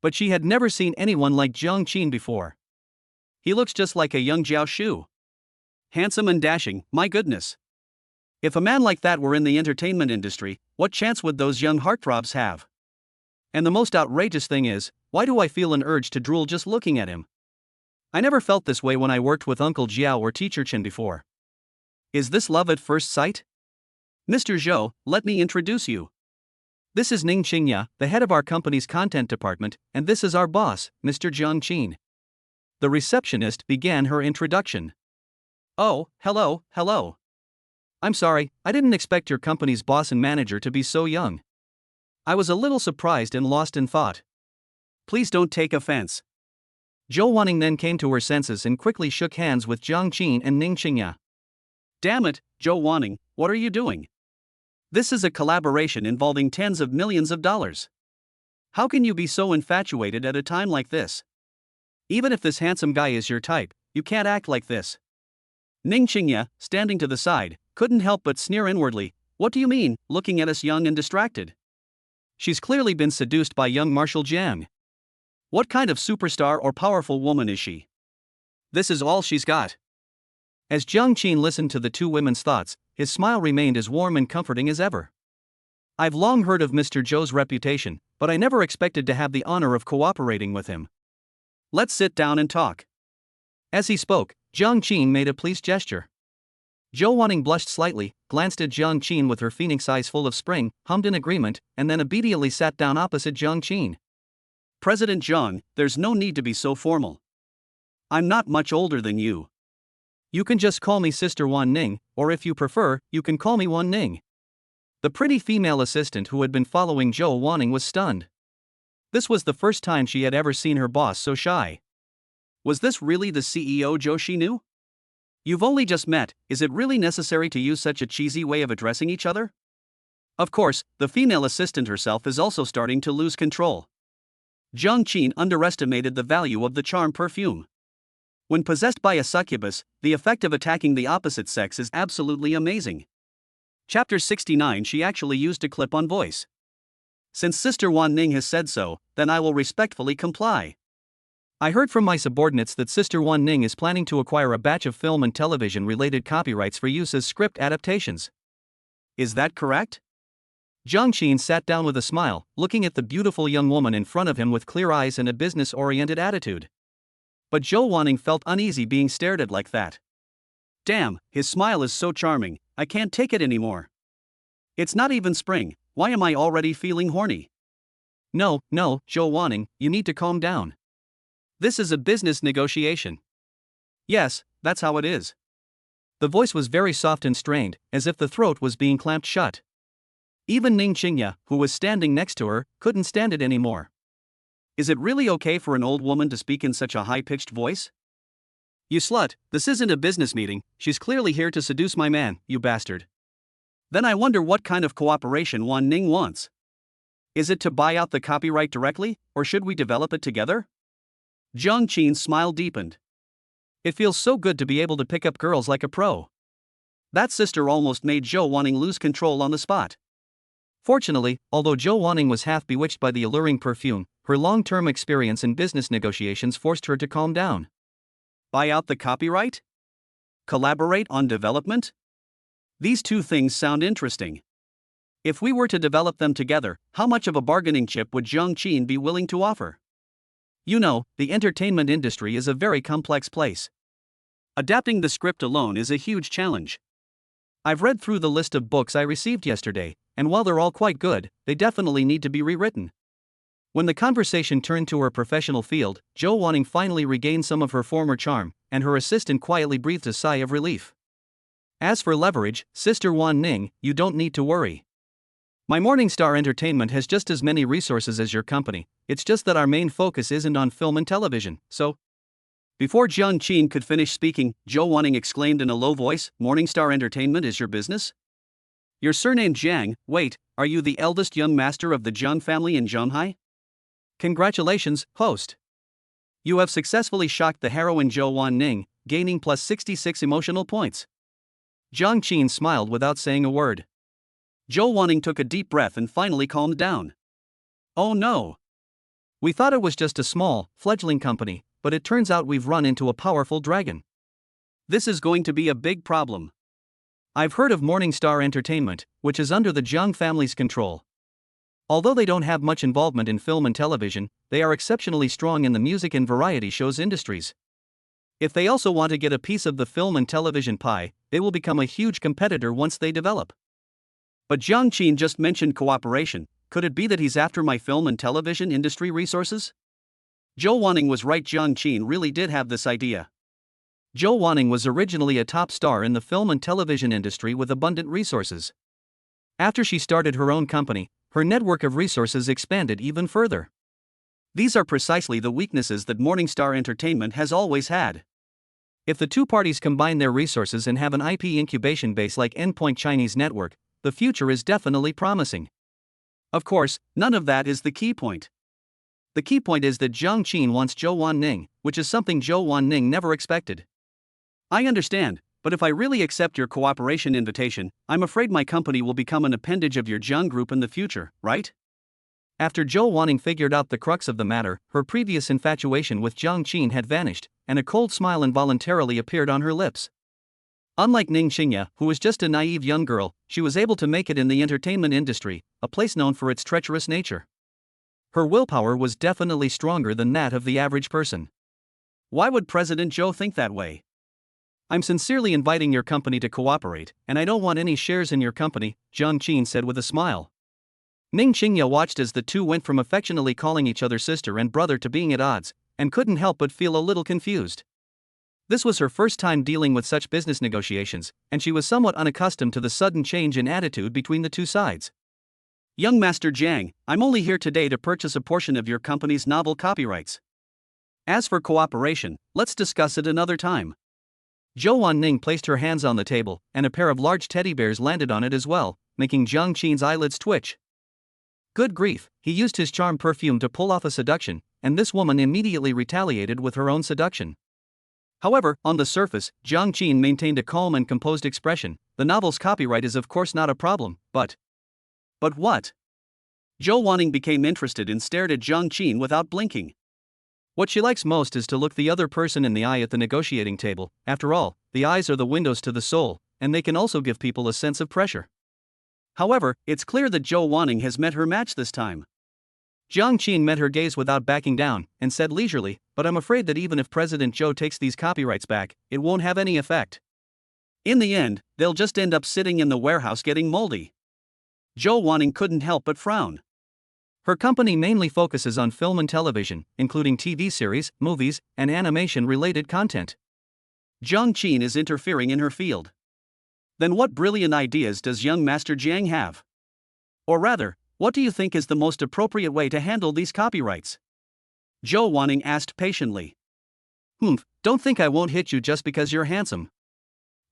But she had never seen anyone like Jiang Qin before. He looks just like a young Jiao Shu. handsome and dashing, my goodness. If a man like that were in the entertainment industry, what chance would those young heartthrobs have? And the most outrageous thing is, why do I feel an urge to drool just looking at him? I never felt this way when I worked with Uncle Jiao or Teacher Chen before. Is this love at first sight? Mr. Zhou, let me introduce you. This is Ning Qingya, the head of our company's content department, and this is our boss, Mr. Jiang Qin. The receptionist began her introduction. Oh, hello. I'm sorry, I didn't expect your company's boss and manager to be so young. I was a little surprised and lost in thought. Please don't take offense. Zhou Wanning then came to her senses and quickly shook hands with Jiang Qin and Ning Qingya. Damn it, Zhou Wanning, what are you doing? This is a collaboration involving tens of millions of dollars. How can you be so infatuated at a time like this? Even if this handsome guy is your type, you can't act like this. Ning Qingya, standing to the side, couldn't help but sneer inwardly. What do you mean, looking at us young and distracted? She's clearly been seduced by young Marshal Jiang. What kind of superstar or powerful woman is she? This is all she's got. As Jiang Qin listened to the two women's thoughts, his smile remained as warm and comforting as ever. I've long heard of Mr. Zhou's reputation, but I never expected to have the honor of cooperating with him. Let's sit down and talk. As he spoke, Jiang Qin made a pleased gesture. Zhou Wanning blushed slightly, glanced at Jiang Qin with her phoenix eyes full of spring, hummed in agreement, and then obediently sat down opposite Jiang Qin. President Jiang, there's no need to be so formal. I'm not much older than you. You can just call me Sister Wan Ning, or if you prefer, you can call me Wan Ning. The pretty female assistant who had been following Zhou Wanning was stunned. This was the first time she had ever seen her boss so shy. Was this really the CEO Zhou she knew? You've only just met, is it really necessary to use such a cheesy way of addressing each other? Of course, the female assistant herself is also starting to lose control. Jiang Qin underestimated the value of the charm perfume. When possessed by a succubus, the effect of attacking the opposite sex is absolutely amazing. Chapter 69. She actually used a clip-on voice. Since Sister Wan Ning has said so, then I will respectfully comply. I heard from my subordinates that Sister Wan Ning is planning to acquire a batch of film and television-related copyrights for use as script adaptations. Is that correct? Jiang Qin sat down with a smile, looking at the beautiful young woman in front of him with clear eyes and a business-oriented attitude. But Zhou Wanning felt uneasy being stared at like that. Damn, his smile is so charming, I can't take it anymore. It's not even spring, why am I already feeling horny? No, Zhou Wanning, you need to calm down. This is a business negotiation. Yes, that's how it is. The voice was very soft and strained, as if the throat was being clamped shut. Even Ning Qingya, who was standing next to her, couldn't stand it anymore. Is it really okay for an old woman to speak in such a high-pitched voice? You slut, this isn't a business meeting, she's clearly here to seduce my man, you bastard. Then I wonder what kind of cooperation Wan Ning wants. Is it to buy out the copyright directly, or should we develop it together? Jiang Qin's smile deepened. It feels so good to be able to pick up girls like a pro. That sister almost made Zhou Wanning lose control on the spot. Fortunately, although Zhou Wanning was half bewitched by the alluring perfume, her long-term experience in business negotiations forced her to calm down. Buy out the copyright? Collaborate on development? These two things sound interesting. If we were to develop them together, how much of a bargaining chip would Jiang Qin be willing to offer? You know, the entertainment industry is a very complex place. Adapting the script alone is a huge challenge. I've read through the list of books I received yesterday, and while they're all quite good, they definitely need to be rewritten. When the conversation turned to her professional field, Zhou Wanning finally regained some of her former charm, and her assistant quietly breathed a sigh of relief. As for leverage, Sister Wan Ning, you don't need to worry. My Morningstar Entertainment has just as many resources as your company, it's just that our main focus isn't on film and television, so... Before Jiang Qin could finish speaking, Zhou Wanning exclaimed in a low voice, Morningstar Entertainment is your business? Your surname Jiang, wait, are you the eldest young master of the Jiang family in Zhanghai? Congratulations, host. You have successfully shocked the heroine Zhou Wan Ning, gaining plus 66 emotional points. Jiang Qin smiled without saying a word. Zhou Wanning took a deep breath and finally calmed down. Oh no. We thought it was just a small, fledgling company, but it turns out we've run into a powerful dragon. This is going to be a big problem. I've heard of Morningstar Entertainment, which is under the Zhang family's control. Although they don't have much involvement in film and television, they are exceptionally strong in the music and variety shows industries. If they also want to get a piece of the film and television pie, they will become a huge competitor once they develop. But Zhang Qin just mentioned cooperation. Could it be that he's after my film and television industry resources? Zhou Wanning was right. Zhang Qin really did have this idea. Zhou Wanning was originally a top star in the film and television industry with abundant resources. After she started her own company, her network of resources expanded even further. These are precisely the weaknesses that Morningstar Entertainment has always had. If the two parties combine their resources and have an IP incubation base like Endpoint Chinese Network, the future is definitely promising. Of course, none of that is the key point. The key point is that Zhang Qin wants Zhou Wanning, which is something Zhou Wanning never expected. I understand, but if I really accept your cooperation invitation, I'm afraid my company will become an appendage of your Zhang Group in the future, right? After Zhou Wanning figured out the crux of the matter, her previous infatuation with Zhang Qin had vanished, and a cold smile involuntarily appeared on her lips. Unlike Ning Xingya, who was just a naive young girl, she was able to make it in the entertainment industry, a place known for its treacherous nature. Her willpower was definitely stronger than that of the average person. Why would President Zhou think that way? I'm sincerely inviting your company to cooperate, and I don't want any shares in your company, Zhang Qin said with a smile. Ning Xingya watched as the two went from affectionately calling each other sister and brother to being at odds, and couldn't help but feel a little confused. This was her first time dealing with such business negotiations, and she was somewhat unaccustomed to the sudden change in attitude between the two sides. Young Master Jiang, I'm only here today to purchase a portion of your company's novel copyrights. As for cooperation, let's discuss it another time. Zhou Wanning placed her hands on the table, and a pair of large teddy bears landed on it as well, making Zhang Qin's eyelids twitch. Good grief, he used his charm perfume to pull off a seduction, and this woman immediately retaliated with her own seduction. However, on the surface, Zhang Qin maintained a calm and composed expression. The novel's copyright is of course not a problem, but what? Zhou Wanning became interested and stared at Zhang Qin without blinking. What she likes most is to look the other person in the eye at the negotiating table. After all, the eyes are the windows to the soul, and they can also give people a sense of pressure. However, it's clear that Zhou Wanning has met her match this time. Zhang Qin met her gaze without backing down, and said leisurely, but I'm afraid that even if President Zhou takes these copyrights back, it won't have any effect. In the end, they'll just end up sitting in the warehouse getting moldy. Zhou Wanning couldn't help but frown. Her company mainly focuses on film and television, including TV series, movies, and animation-related content. Zhang Qin is interfering in her field. Then what brilliant ideas does young Master Jiang have? Or rather, what do you think is the most appropriate way to handle these copyrights? Zhou Wanning asked patiently. Don't think I won't hit you just because you're handsome.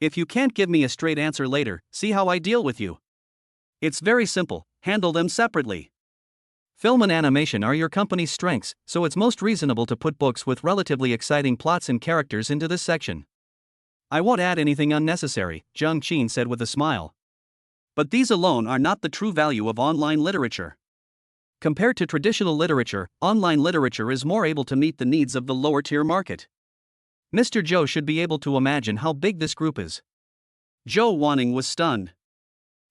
If you can't give me a straight answer later, see how I deal with you. It's very simple, handle them separately. Film and animation are your company's strengths, so it's most reasonable to put books with relatively exciting plots and characters into this section. I won't add anything unnecessary, Zhang Qin said with a smile. But these alone are not the true value of online literature. Compared to traditional literature, online literature is more able to meet the needs of the lower-tier market. Mr. Zhou should be able to imagine how big this group is. Zhou Wanning was stunned.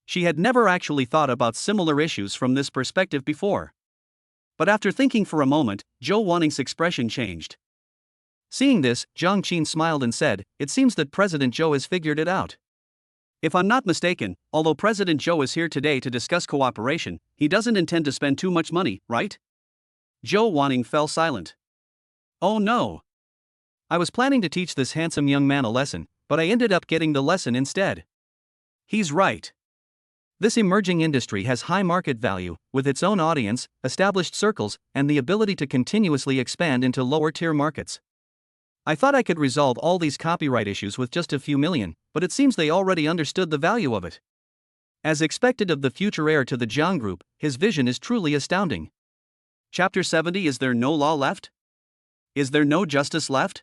She had never actually thought about similar issues from this perspective before. But after thinking for a moment, Zhou Wanning's expression changed. Seeing this, Zhang Qin smiled and said, "It seems that President Zhou has figured it out. If I'm not mistaken, although President Zhou is here today to discuss cooperation, he doesn't intend to spend too much money, right?" Zhou Wanning fell silent. Oh no. I was planning to teach this handsome young man a lesson, but I ended up getting the lesson instead. He's right. This emerging industry has high market value, with its own audience, established circles, and the ability to continuously expand into lower-tier markets. I thought I could resolve all these copyright issues with just a few million, but it seems they already understood the value of it. As expected of the future heir to the Zhang Group, his vision is truly astounding. Chapter 70. Is there no law left? Is there no justice left?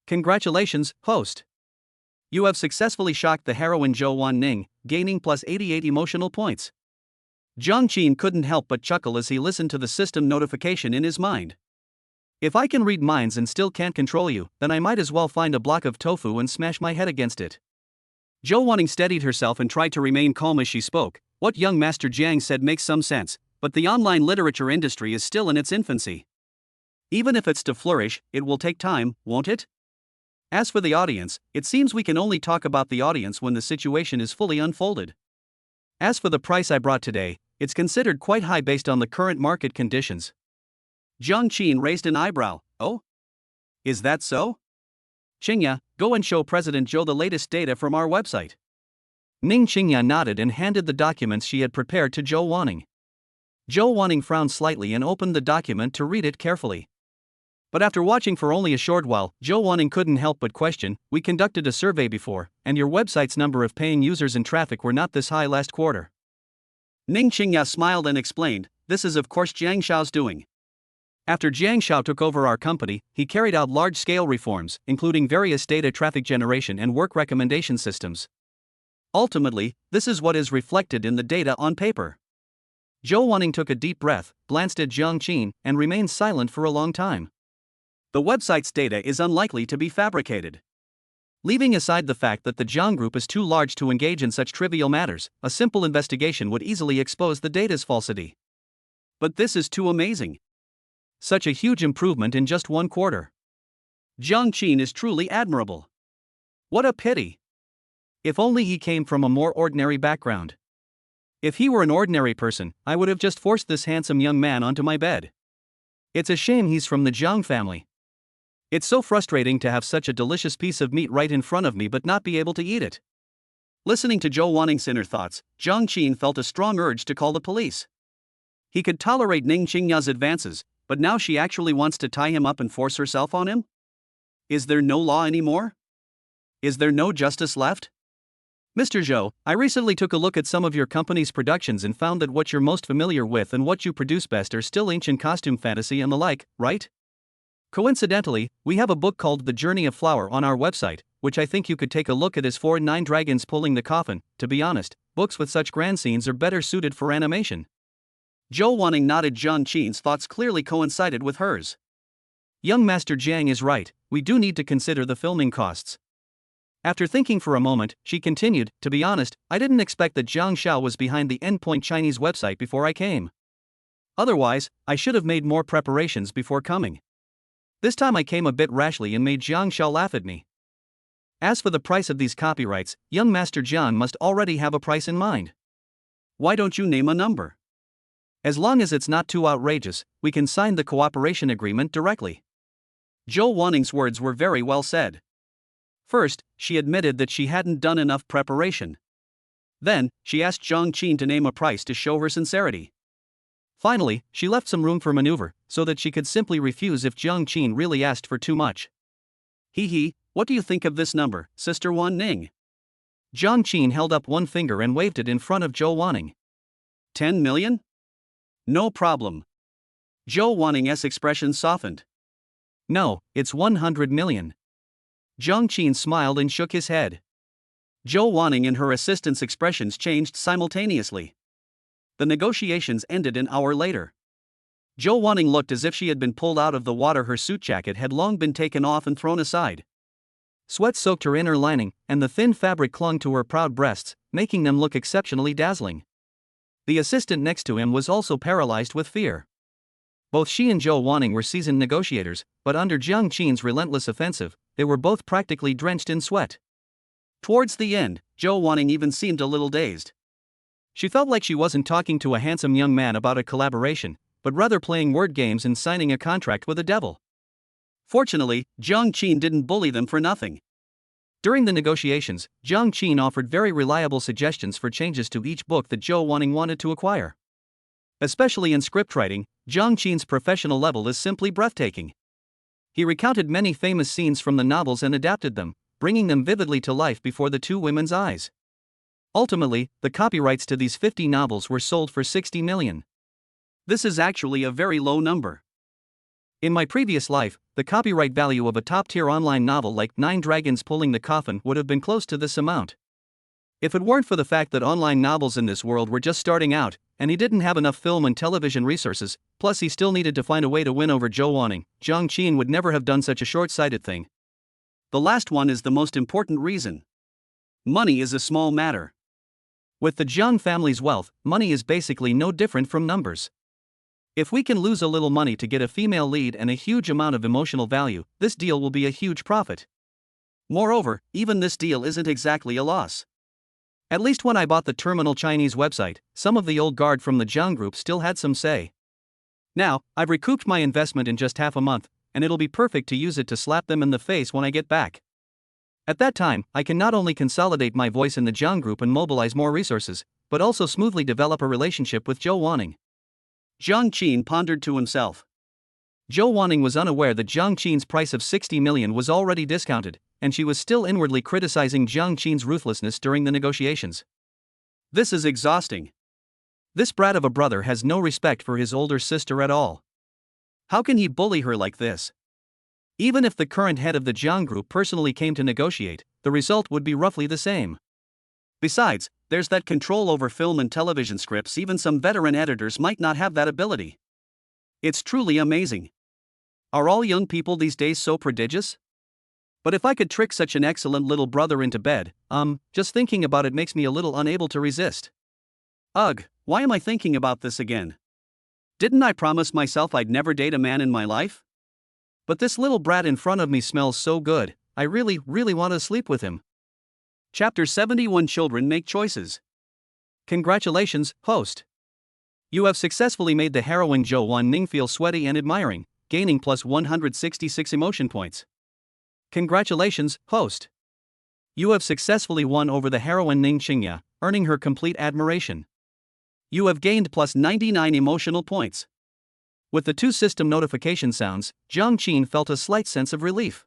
Congratulations, host. You have successfully shocked the heroine Zhou Wanning, gaining plus 88 emotional points. Zhang Qin couldn't help but chuckle as he listened to the system notification in his mind. If I can read minds and still can't control you, then I might as well find a block of tofu and smash my head against it. Zhou Wanning steadied herself and tried to remain calm as she spoke. What young Master Jiang said makes some sense, but the online literature industry is still in its infancy. Even if it's to flourish, it will take time, won't it? As for the audience, it seems we can only talk about the audience when the situation is fully unfolded. As for the price I brought today, it's considered quite high based on the current market conditions. Jiang Qin raised an eyebrow. Oh? Is that so? Qingya, go and show President Zhou the latest data from our website. Ning Qingya nodded and handed the documents she had prepared to Zhou Wanning. Zhou Wanning frowned slightly and opened the document to read it carefully. But after watching for only a short while, Zhou Wanning couldn't help but question, we conducted a survey before, and your website's number of paying users and traffic were not this high last quarter. Ning Qingya smiled and explained, this is of course Jiang Shao's doing. After Jiang Shao took over our company, he carried out large-scale reforms, including various data traffic generation and work recommendation systems. Ultimately, this is what is reflected in the data on paper. Zhou Wanning took a deep breath, glanced at Jiang Qin, and remained silent for a long time. The website's data is unlikely to be fabricated. Leaving aside the fact that the Jiang Group is too large to engage in such trivial matters, a simple investigation would easily expose the data's falsity. But this is too amazing. Such a huge improvement in just one quarter. Jiang Qin is truly admirable. What a pity. If only he came from a more ordinary background. If he were an ordinary person, I would have just forced this handsome young man onto my bed. It's a shame he's from the Jiang family. It's so frustrating to have such a delicious piece of meat right in front of me but not be able to eat it. Listening to Zhou Wanning's inner thoughts, Jiang Qin felt a strong urge to call the police. He could tolerate Ning Qingya's advances, but now she actually wants to tie him up and force herself on him? Is there no law anymore? Is there no justice left? Mr. Zhou, I recently took a look at some of your company's productions and found that what you're most familiar with and what you produce best are still ancient costume fantasy and the like, right? Coincidentally, we have a book called The Journey of Flower on our website, which I think you could take a look at as for 9 dragons pulling the coffin. To be honest, books with such grand scenes are better suited for animation. Zhou Wanning nodded. Jiang Qin's thoughts clearly coincided with hers. Young Master Jiang is right, we do need to consider the filming costs. After thinking for a moment, she continued, to be honest, I didn't expect that Jiang Shao was behind the Endpoint Chinese website before I came. Otherwise, I should have made more preparations before coming. This time I came a bit rashly and made Jiang Shao laugh at me. As for the price of these copyrights, young Master Jiang must already have a price in mind. Why don't you name a number? As long as it's not too outrageous, we can sign the cooperation agreement directly. Zhou Wanning's words were very well said. First, she admitted that she hadn't done enough preparation. Then, she asked Jiang Qin to name a price to show her sincerity. Finally, she left some room for maneuver, so that she could simply refuse if Jiang Qin really asked for too much. Hee, what do you think of this number, Sister Wan Ning? Jiang Qin held up one finger and waved it in front of Zhou Wanning. 10 million? No problem. Zhou Wanning's expression softened. No, it's 100 million. Jiang Qin smiled and shook his head. Zhou Wanning and her assistant's expressions changed simultaneously. The negotiations ended an hour later. Zhou Wanning looked as if she had been pulled out of the water. Her suit jacket had long been taken off and thrown aside. Sweat soaked her inner lining, and the thin fabric clung to her proud breasts, making them look exceptionally dazzling. The assistant next to him was also paralyzed with fear. Both she and Zhou Wanning were seasoned negotiators, but under Jiang Qin's relentless offensive, they were both practically drenched in sweat. Towards the end, Zhou Wanning even seemed a little dazed. She felt like she wasn't talking to a handsome young man about a collaboration, but rather playing word games and signing a contract with a devil. Fortunately, Jiang Qin didn't bully them for nothing. During the negotiations, Jiang Qin offered very reliable suggestions for changes to each book that Zhou Wanning wanted to acquire. Especially in scriptwriting, Jiang Qin's professional level is simply breathtaking. He recounted many famous scenes from the novels and adapted them, bringing them vividly to life before the two women's eyes. Ultimately, the copyrights to these 50 novels were sold for 60 million. This is actually a very low number. In my previous life, the copyright value of a top-tier online novel like 9 Dragons Pulling the Coffin would have been close to this amount. If it weren't for the fact that online novels in this world were just starting out, and he didn't have enough film and television resources, plus he still needed to find a way to win over Zhou Wanning. Jiang Qin would never have done such a short-sighted thing. The last one is the most important reason. Money is a small matter. With the Jiang family's wealth, money is basically no different from numbers. If we can lose a little money to get a female lead and a huge amount of emotional value, this deal will be a huge profit. Moreover, even this deal isn't exactly a loss. At least when I bought the terminal Chinese website, some of the old guard from the Jiang group still had some say. Now, I've recouped my investment in just half a month, and it'll be perfect to use it to slap them in the face when I get back. At that time, I can not only consolidate my voice in the Jiang group and mobilize more resources, but also smoothly develop a relationship with Zhou Wanning. Jiang Qin pondered to himself. Zhou Wanning was unaware that Jiang Qin's price of 60 million was already discounted, and she was still inwardly criticizing Jiang Qin's ruthlessness during the negotiations. This is exhausting. This brat of a brother has no respect for his older sister at all. How can he bully her like this? Even if the current head of the Jiang group personally came to negotiate, the result would be roughly the same. Besides, there's that control over film and television scripts. Even some veteran editors might not have that ability. It's truly amazing. Are all young people these days so prodigious? But if I could trick such an excellent little brother into bed, just thinking about it makes me a little unable to resist. Ugh, why am I thinking about this again? Didn't I promise myself I'd never date a man in my life? But this little brat in front of me smells so good, I really want to sleep with him. Chapter 71 Children Make Choices. Congratulations, host. You have successfully made the heroine Zhou Wanning feel sweaty and admiring, gaining plus 166 emotion points. Congratulations, host. You have successfully won over the heroine Ning Qingya, earning her complete admiration. You have gained plus 99 emotional points. With the two system notification sounds, Jiang Qin felt a slight sense of relief.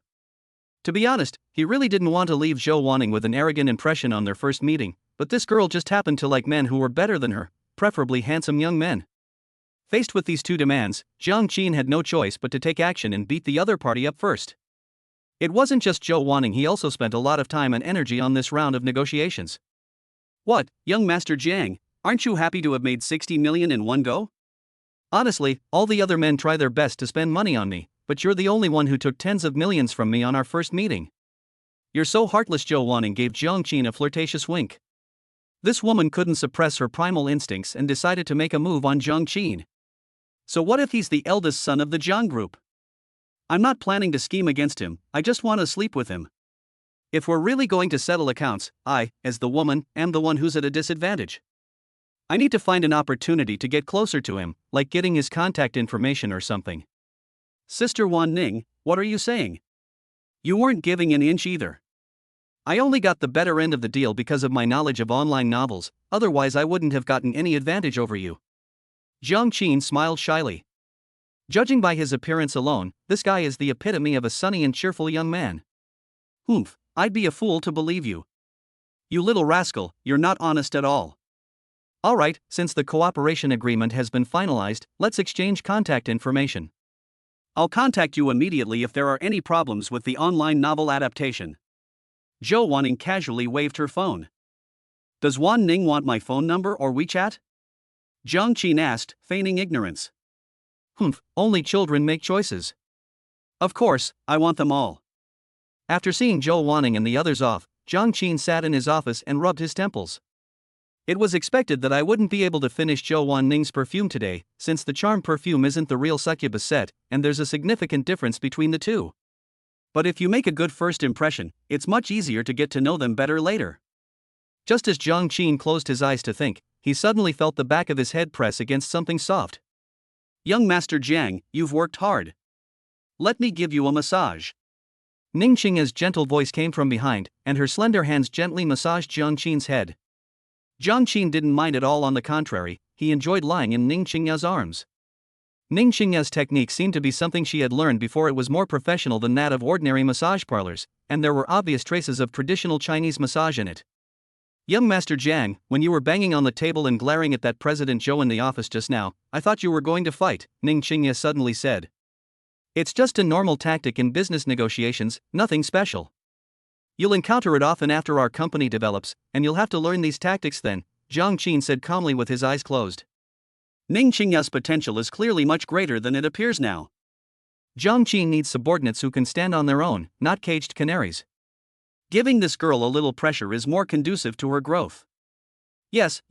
To be honest, he really didn't want to leave Zhou Wanning with an arrogant impression on their first meeting, but this girl just happened to like men who were better than her, preferably handsome young men. Faced with these two demands, Jiang Qin had no choice but to take action and beat the other party up first. It wasn't just Zhou Wanning, he also spent a lot of time and energy on this round of negotiations. What, young Master Jiang, aren't you happy to have made 60 million in one go? Honestly, all the other men try their best to spend money on me, but you're the only one who took tens of millions from me on our first meeting. You're so heartless. Zhou Wanning gave Jiang Qin a flirtatious wink. This woman couldn't suppress her primal instincts and decided to make a move on Jiang Qin. So what if he's the eldest son of the Jiang group? I'm not planning to scheme against him, I just want to sleep with him. If we're really going to settle accounts, I, as the woman, am the one who's at a disadvantage. I need to find an opportunity to get closer to him, like getting his contact information or something. Sister Wanning, what are you saying? You weren't giving an inch either. I only got the better end of the deal because of my knowledge of online novels, otherwise I wouldn't have gotten any advantage over you. Jiang Qin smiled shyly. Judging by his appearance alone, this guy is the epitome of a sunny and cheerful young man. Humph, I'd be a fool to believe you. You little rascal, you're not honest at all. Alright, since the cooperation agreement has been finalized, let's exchange contact information. I'll contact you immediately if there are any problems with the online novel adaptation. Zhou Wanning casually waved her phone. Does Wanning want my phone number or WeChat? Jiang Qin asked, feigning ignorance. Humph, only children make choices. Of course, I want them all. After seeing Zhou Wanning and the others off, Jiang Qin sat in his office and rubbed his temples. It was expected that I wouldn't be able to finish Zhou Wanning's perfume today, since the charm perfume isn't the real succubus set, and there's a significant difference between the two. But if you make a good first impression, it's much easier to get to know them better later. Just as Jiang Qin closed his eyes to think, he suddenly felt the back of his head press against something soft. Young Master Jiang, you've worked hard. Let me give you a massage. Ning Qingya's gentle voice came from behind, and her slender hands gently massaged Jiang Qin's head. Jiang Qin didn't mind at all, on the contrary, he enjoyed lying in Ning Qingya's arms. Ning Qingya's technique seemed to be something she had learned before. It was more professional than that of ordinary massage parlors, and there were obvious traces of traditional Chinese massage in it. Young Master Jiang, when you were banging on the table and glaring at that President Zhou in the office just now, I thought you were going to fight, Ning Qingya suddenly said. It's just a normal tactic in business negotiations, nothing special. You'll encounter it often after our company develops, and you'll have to learn these tactics then, Jiang Qin said calmly with his eyes closed. Ning Qingya's potential is clearly much greater than it appears now. Jiang Qin needs subordinates who can stand on their own, not caged canaries. Giving this girl a little pressure is more conducive to her growth. Yes,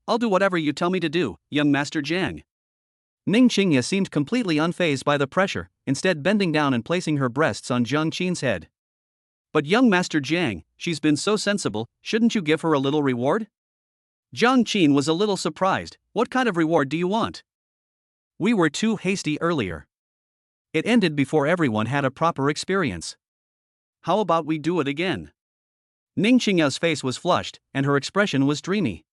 I'll do whatever you tell me to do, young Master Jiang. Ning Qingya seemed completely unfazed by the pressure, instead bending down and placing her breasts on Jiang Qin's head. But young Master Jiang, she's been so sensible, shouldn't you give her a little reward? Jiang Qin was a little surprised. What kind of reward do you want? We were too hasty earlier. It ended before everyone had a proper experience. How about we do it again? Ning Qingya's face was flushed, and her expression was dreamy.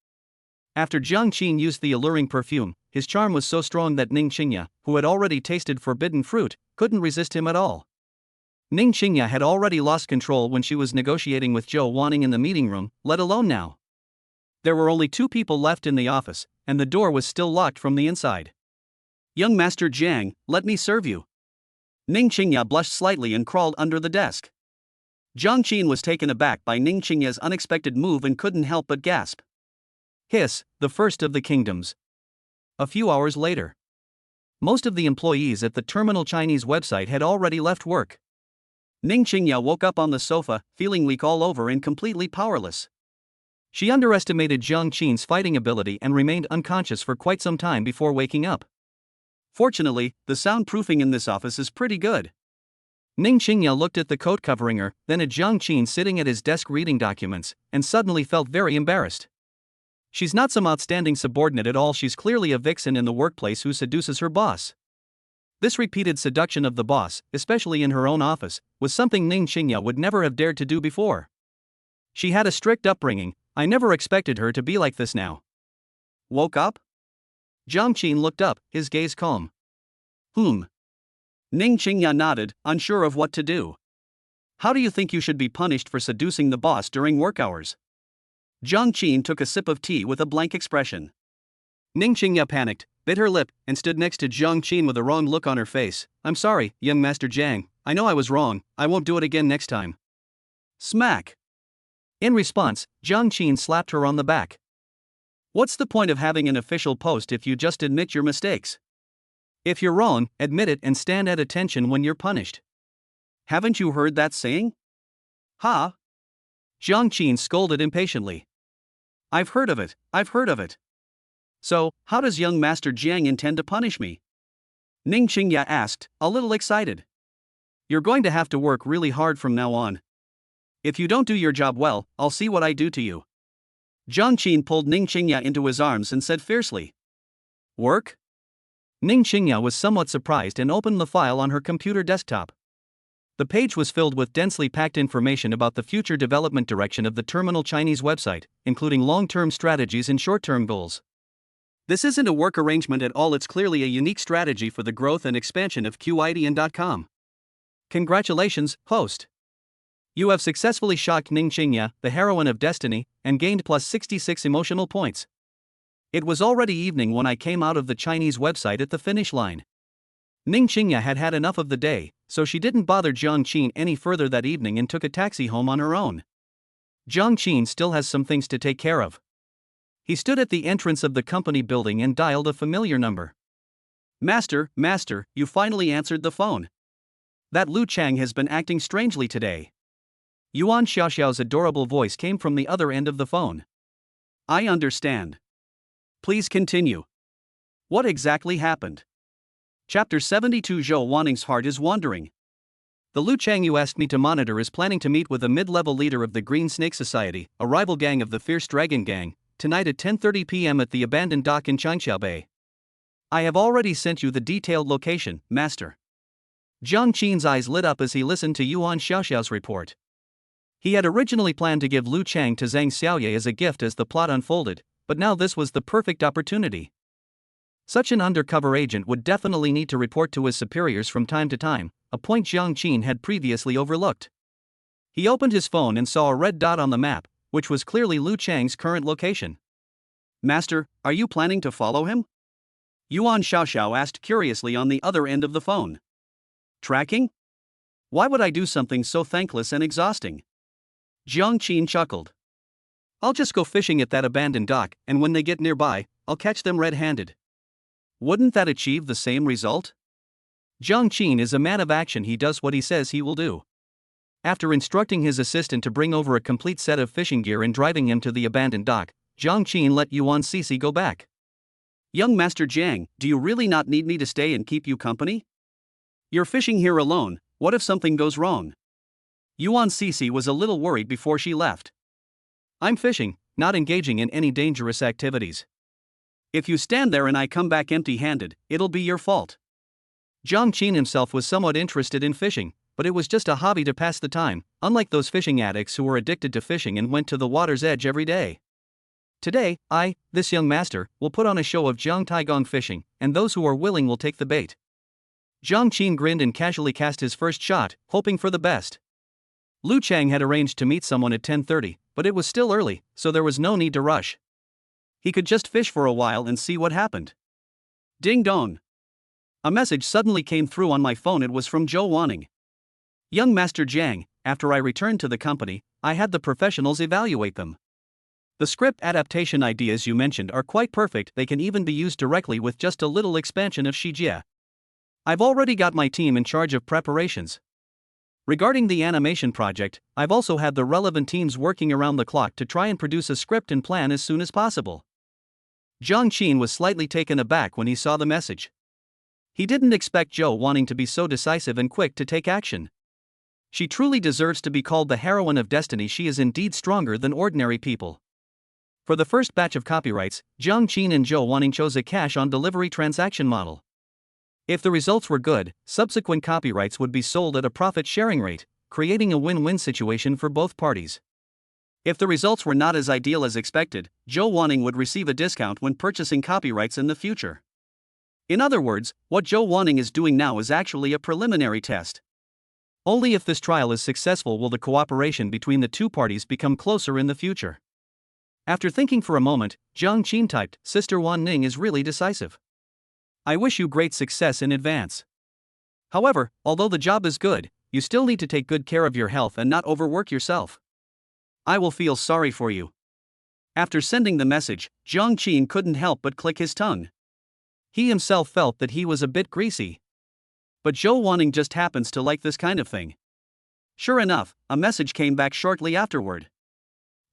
After Jiang Qin used the alluring perfume, his charm was so strong that Ning Qingya, who had already tasted forbidden fruit, couldn't resist him at all. Ning Qingya had already lost control when she was negotiating with Zhou Wanning in the meeting room, let alone now. There were only 2 people left in the office, and the door was still locked from the inside. Young Master Jiang, let me serve you. Ning Qingya blushed slightly and crawled under the desk. Jiang Qin was taken aback by Ning Qingya's unexpected move and couldn't help but gasp. Hiss, the first of the kingdoms. A few hours later. Most of the employees at the Terminal Chinese website had already left work. Ning Qingya woke up on the sofa, feeling weak all over and completely powerless. She underestimated Jiang Qin's fighting ability and remained unconscious for quite some time before waking up. Fortunately, the soundproofing in this office is pretty good. Ning Qingya looked at the coat covering her, then at Jiang Qin sitting at his desk reading documents, and suddenly felt very embarrassed. She's not some outstanding subordinate at all, she's clearly a vixen in the workplace who seduces her boss. This repeated seduction of the boss, especially in her own office, was something Ning Qingya would never have dared to do before. She had a strict upbringing. I never expected her to be like this now. Woke up? Jiang Qin looked up, his gaze calm. Ning Qingya nodded, unsure of what to do. How do you think you should be punished for seducing the boss during work hours? Jiang Qin took a sip of tea with a blank expression. Ning Qingya panicked, bit her lip, and stood next to Jiang Qin with a wrong look on her face. I'm sorry, young Master Jiang, I know I was wrong, I won't do it again next time. Smack. In response, Jiang Qin slapped her on the back. What's the point of having an official post if you just admit your mistakes? If you're wrong, admit it and stand at attention when you're punished. Haven't you heard that saying? Ha! Jiang Qin scolded impatiently. I've heard of it. So, how does young Master Jiang intend to punish me? Ning Qingya asked, a little excited. You're going to have to work really hard from now on. If you don't do your job well, I'll see what I do to you. Jiang Qin pulled Ning Qingya into his arms and said fiercely. Work? Ning Qingya was somewhat surprised and opened the file on her computer desktop. The page was filled with densely packed information about the future development direction of the Terminal Chinese website, including long-term strategies and short-term goals. This isn't a work arrangement at all, it's clearly a unique strategy for the growth and expansion of QIDN.com. Congratulations, host. You have successfully shocked Ning Qingya, the heroine of destiny, and gained plus 66 emotional points. It was already evening when I came out of the Chinese website at the finish line. Ning Qingya had had enough of the day, so she didn't bother Jiang Qin any further that evening and took a taxi home on her own. Jiang Qin still has some things to take care of. He stood at the entrance of the company building and dialed a familiar number. Master, you finally answered the phone. That Lu Chang has been acting strangely today. Yuan Xiaoxiao's adorable voice came from the other end of the phone. I understand. Please continue. What exactly happened? Chapter 72. Zhou Wanning's heart is wandering. The Lu Chang you asked me to monitor is planning to meet with a mid-level leader of the Green Snake Society, a rival gang of the Fierce Dragon Gang, tonight at 10:30 p.m. at the abandoned dock in Changqiao Bay. I have already sent you the detailed location, Master. Jiang Qin's eyes lit up as he listened to Yuan Xiaoxiao's report. He had originally planned to give Lu Chang to Zhang Xiaoye as a gift as the plot unfolded, but now this was the perfect opportunity. Such an undercover agent would definitely need to report to his superiors from time to time, a point Jiang Qin had previously overlooked. He opened his phone and saw a red dot on the map, which was clearly Lu Chang's current location. Master, are you planning to follow him? Yuan Xiaoxiao asked curiously on the other end of the phone. Tracking? Why would I do something so thankless and exhausting? Jiang Qin chuckled. I'll just go fishing at that abandoned dock, and when they get nearby, I'll catch them red-handed. Wouldn't that achieve the same result? Jiang Qin is a man of action, he does what he says he will do. After instructing his assistant to bring over a complete set of fishing gear and driving him to the abandoned dock, Jiang Qin let Yuan Sisi go back. Young Master Jiang, do you really not need me to stay and keep you company? You're fishing here alone, what if something goes wrong? Yuan Sisi was a little worried before she left. I'm fishing, not engaging in any dangerous activities. If you stand there and I come back empty-handed, it'll be your fault. Jiang Qin himself was somewhat interested in fishing, but it was just a hobby to pass the time, unlike those fishing addicts who were addicted to fishing and went to the water's edge every day. Today, this young master, will put on a show of Jiang Taigong fishing, and those who are willing will take the bait. Jiang Qin grinned and casually cast his first shot, hoping for the best. Lu Chang had arranged to meet someone at 10:30, but it was still early, so there was no need to rush. He could just fish for a while and see what happened. Ding dong. A message suddenly came through on my phone. It was from Zhou Wanning. Young Master Jiang, after I returned to the company, I had the professionals evaluate them. The script adaptation ideas you mentioned are quite perfect, they can even be used directly with just a little expansion of Shijie. I've already got my team in charge of preparations. Regarding the animation project, I've also had the relevant teams working around the clock to try and produce a script and plan as soon as possible. Jiang Qin was slightly taken aback when he saw the message. He didn't expect Zhou Wanning to be so decisive and quick to take action. She truly deserves to be called the heroine of destiny. She is indeed stronger than ordinary people. For the first batch of copyrights, Jiang Qin and Zhou Wanning chose a cash-on-delivery transaction model. If the results were good, subsequent copyrights would be sold at a profit-sharing rate, creating a win-win situation for both parties. If the results were not as ideal as expected, Zhou Wanning would receive a discount when purchasing copyrights in the future. In other words, what Zhou Wanning is doing now is actually a preliminary test. Only if this trial is successful will the cooperation between the two parties become closer in the future. After thinking for a moment, Jiang Qin typed, "Sister Wan Ning is really decisive. I wish you great success in advance. However, although the job is good, you still need to take good care of your health and not overwork yourself. I will feel sorry for you." After sending the message, Jiang Qin couldn't help but click his tongue. He himself felt that he was a bit greasy. But Zhou Wanning just happens to like this kind of thing. Sure enough, a message came back shortly afterward.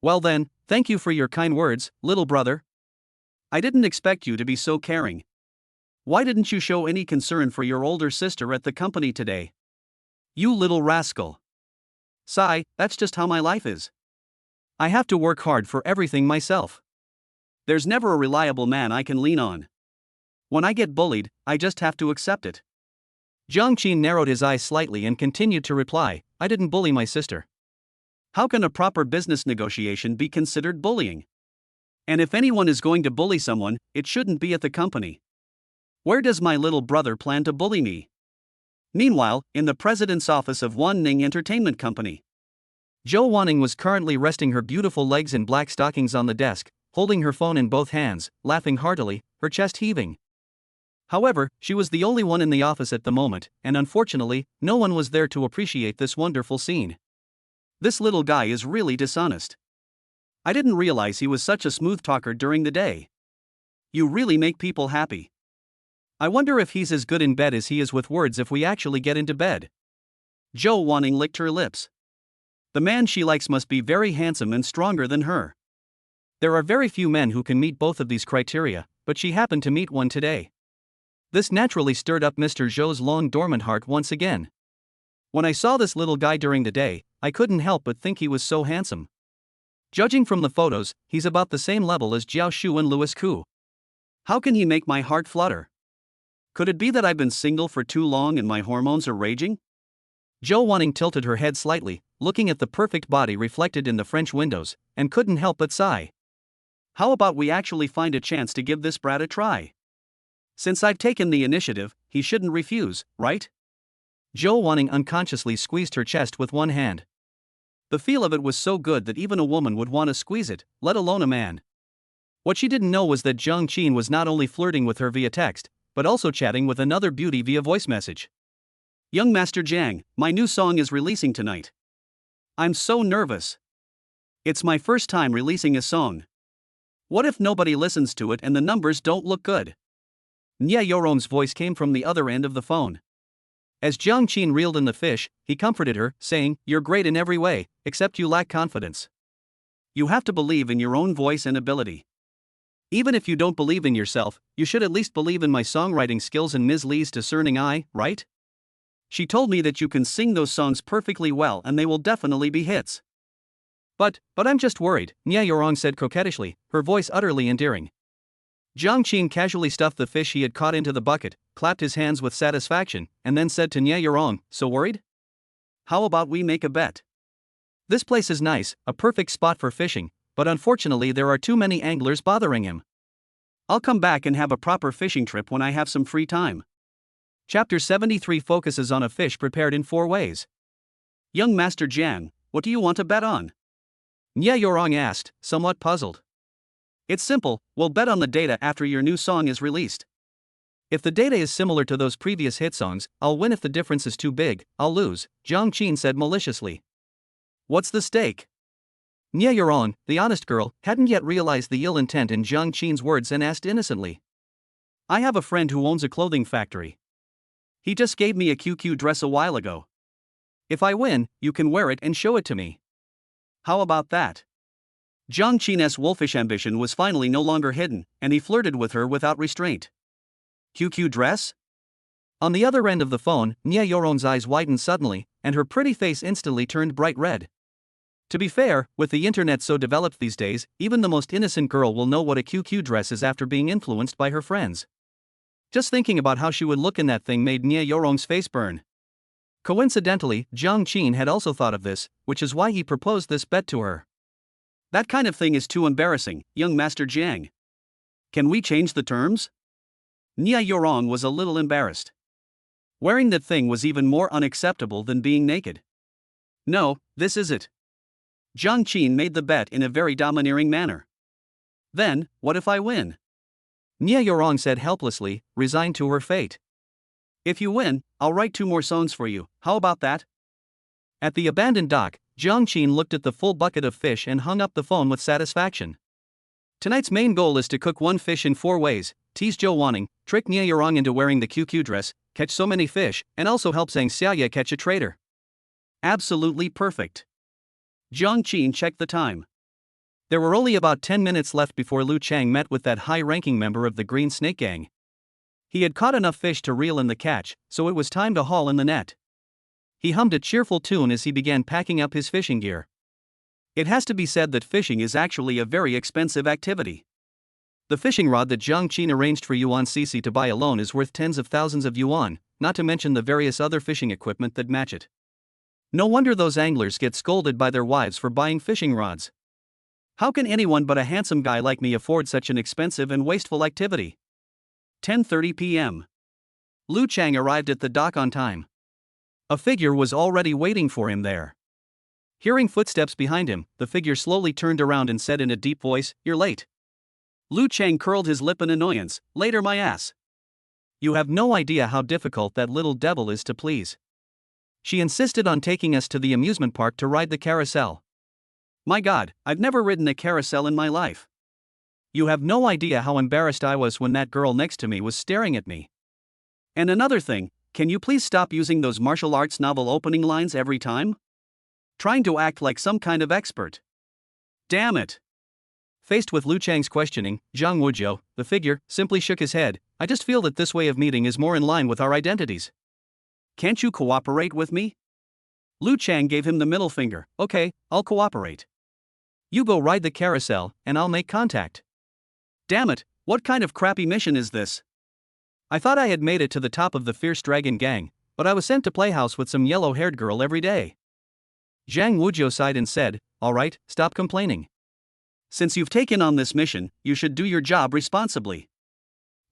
"Well then, thank you for your kind words, little brother. I didn't expect you to be so caring. Why didn't you show any concern for your older sister at the company today? You little rascal. Sigh, that's just how my life is. I have to work hard for everything myself. There's never a reliable man I can lean on. When I get bullied, I just have to accept it." Jiang Qin narrowed his eyes slightly and continued to reply, "I didn't bully my sister. How can a proper business negotiation be considered bullying? And if anyone is going to bully someone, it shouldn't be at the company. Where does my little brother plan to bully me?" Meanwhile, in the president's office of Wan Ning Entertainment Company, Zhou Wanning was currently resting her beautiful legs in black stockings on the desk, holding her phone in both hands, laughing heartily, her chest heaving. However, she was the only one in the office at the moment, and unfortunately, no one was there to appreciate this wonderful scene. This little guy is really dishonest. I didn't realize he was such a smooth talker during the day. You really make people happy. I wonder if he's as good in bed as he is with words if we actually get into bed. Zhou Wanning licked her lips. The man she likes must be very handsome and stronger than her. There are very few men who can meet both of these criteria, but she happened to meet one today. This naturally stirred up Mr. Zhou's long dormant heart once again. When I saw this little guy during the day, I couldn't help but think he was so handsome. Judging from the photos, he's about the same level as Jiao Shu and Louis Ku. How can he make my heart flutter? Could it be that I've been single for too long and my hormones are raging? Zhou Wanning tilted her head slightly, looking at the perfect body reflected in the French windows, and couldn't help but sigh. How about we actually find a chance to give this brat a try? Since I've taken the initiative, he shouldn't refuse, right? Zhou Wanning unconsciously squeezed her chest with one hand. The feel of it was so good that even a woman would want to squeeze it, let alone a man. What she didn't know was that Jiang Qin was not only flirting with her via text, but also chatting with another beauty via voice message. "Young Master Jiang, my new song is releasing tonight. I'm so nervous. It's my first time releasing a song. What if nobody listens to it and the numbers don't look good? Nya Yorong's voice came from the other end of the phone. As Jiang Qin reeled in the fish, he comforted her, saying, "You're great in every way, except you lack confidence. You have to believe in your own voice and ability. Even if you don't believe in yourself, you should at least believe in my songwriting skills and Ms. Lee's discerning eye, right? She told me that you can sing those songs perfectly well and they will definitely be hits." But I'm just worried," Nya Yorong said coquettishly, her voice utterly endearing. Jiang Qin casually stuffed the fish he had caught into the bucket, clapped his hands with satisfaction, and then said to Nya Yorong, "So worried? How about we make a bet? This place is nice, a perfect spot for fishing, but unfortunately there are too many anglers bothering him. I'll come back and have a proper fishing trip when I have some free time." Chapter 73 focuses on a fish prepared in 4 ways. "Young Master Jiang, what do you want to bet on?" Nya Yorong asked, somewhat puzzled. "It's simple, we'll bet on the data after your new song is released. If the data is similar to those previous hit songs, I'll win. If the difference is too big, I'll lose," Jiang Qin said maliciously. "What's the stake?" Nya Yorong, the honest girl, hadn't yet realized the ill intent in Jiang Qin's words and asked innocently. "I have a friend who owns a clothing factory. He just gave me a QQ dress a while ago. If I win, you can wear it and show it to me. How about that?" Jiang Qin's wolfish ambition was finally no longer hidden, and he flirted with her without restraint. "QQ dress?" On the other end of the phone, Nya Yorong's eyes widened suddenly, and her pretty face instantly turned bright red. To be fair, with the internet so developed these days, even the most innocent girl will know what a QQ dress is after being influenced by her friends. Just thinking about how she would look in that thing made Nya Yorong's face burn. Coincidentally, Jiang Qin had also thought of this, which is why he proposed this bet to her. "That kind of thing is too embarrassing, young Master Jiang. Can we change the terms?" Nya Yorong was a little embarrassed. Wearing that thing was even more unacceptable than being naked. "No, this is it." Jiang Qin made the bet in a very domineering manner. "Then, what if I win?" Nya Yorong said helplessly, resigned to her fate. "If you win, I'll write 2 more songs for you, how about that?" At the abandoned dock, Jiang Qin looked at the full bucket of fish and hung up the phone with satisfaction. Tonight's main goal is to cook one fish in 4 ways, tease Zhou Wanning, trick Nya Yorong into wearing the QQ dress, catch so many fish, and also help Zhang Xiaoye catch a traitor. Absolutely perfect. Jiang Qin checked the time. There were only about 10 minutes left before Lu Chang met with that high-ranking member of the Green Snake Gang. He had caught enough fish to reel in the catch, so it was time to haul in the net. He hummed a cheerful tune as he began packing up his fishing gear. It has to be said that fishing is actually a very expensive activity. The fishing rod that Jiang Qin arranged for Yuan Cece to buy alone is worth tens of thousands of yuan, not to mention the various other fishing equipment that match it. No wonder those anglers get scolded by their wives for buying fishing rods. How can anyone but a handsome guy like me afford such an expensive and wasteful activity? 10:30 p.m. Lu Chang arrived at the dock on time. A figure was already waiting for him there. Hearing footsteps behind him, the figure slowly turned around and said in a deep voice, "You're late." Lu Chang curled his lip in annoyance. "Later my ass. You have no idea how difficult that little devil is to please. She insisted on taking us to the amusement park to ride the carousel. My God, I've never ridden a carousel in my life. You have no idea how embarrassed I was when that girl next to me was staring at me. And another thing, can you please stop using those martial arts novel opening lines every time? Trying to act like some kind of expert. Damn it." Faced with Lu Chang's questioning, Zhang Wujiu, the figure, simply shook his head. "I just feel that this way of meeting is more in line with our identities. Can't you cooperate with me?" Lu Chang gave him the middle finger. "Okay, I'll cooperate. You go ride the carousel, and I'll make contact." Damn it, what kind of crappy mission is this? I thought I had made it to the top of the Fierce Dragon Gang, but I was sent to playhouse with some yellow-haired girl every day. Zhang Wujiu sighed and said, "Alright, stop complaining. Since you've taken on this mission, you should do your job responsibly.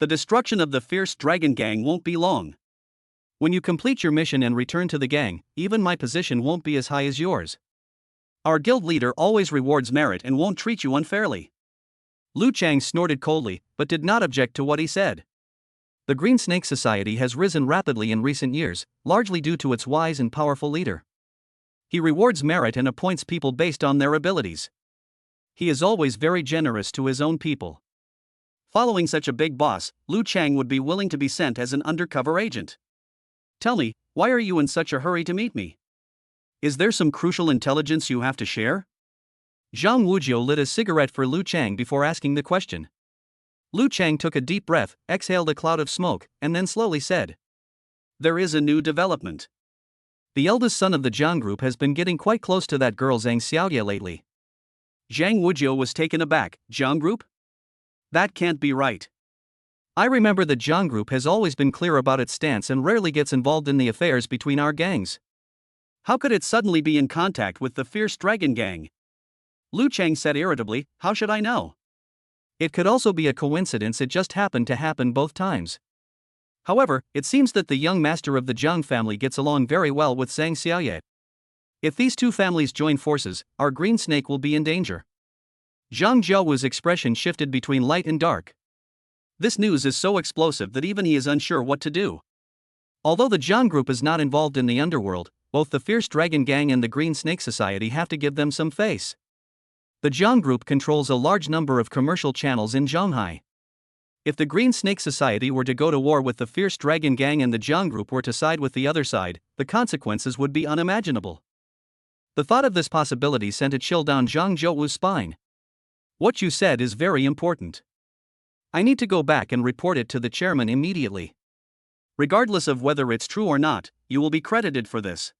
The destruction of the Fierce Dragon Gang won't be long. When you complete your mission and return to the gang, even my position won't be as high as yours. Our guild leader always rewards merit and won't treat you unfairly." Lu Chang snorted coldly, but did not object to what he said. The Green Snake Society has risen rapidly in recent years, largely due to its wise and powerful leader. He rewards merit and appoints people based on their abilities. He is always very generous to his own people. Following such a big boss, Lu Chang would be willing to be sent as an undercover agent. Tell me, why are you in such a hurry to meet me? Is there some crucial intelligence you have to share? Zhang Wujiu lit a cigarette for Lu Chang before asking the question. Lu Chang took a deep breath, exhaled a cloud of smoke, and then slowly said, "There is a new development. The eldest son of the Zhang group has been getting quite close to that girl Zhang Xiaoye lately." Zhang Wujiu was taken aback. Zhang group? That can't be right. I remember the Zhang group has always been clear about its stance and rarely gets involved in the affairs between our gangs. How could it suddenly be in contact with the fierce dragon gang? Lu Chang said irritably, "How should I know? It could also be a coincidence, it just happened to happen both times." However, it seems that the young master of the Zhang family gets along very well with Zhang Xiaoye. If these two families join forces, our green snake will be in danger. Zhang Jiaowu's expression shifted between light and dark. This news is so explosive that even he is unsure what to do. Although the Zhang group is not involved in the underworld, both the Fierce Dragon Gang and the Green Snake Society have to give them some face. The Zhang group controls a large number of commercial channels in Zhonghai. If the Green Snake Society were to go to war with the Fierce Dragon Gang and the Zhang group were to side with the other side, the consequences would be unimaginable. The thought of this possibility sent a chill down Zhang Jiaowu's spine. What you said is very important. I need to go back and report it to the chairman immediately. Regardless of whether it's true or not, you will be credited for this.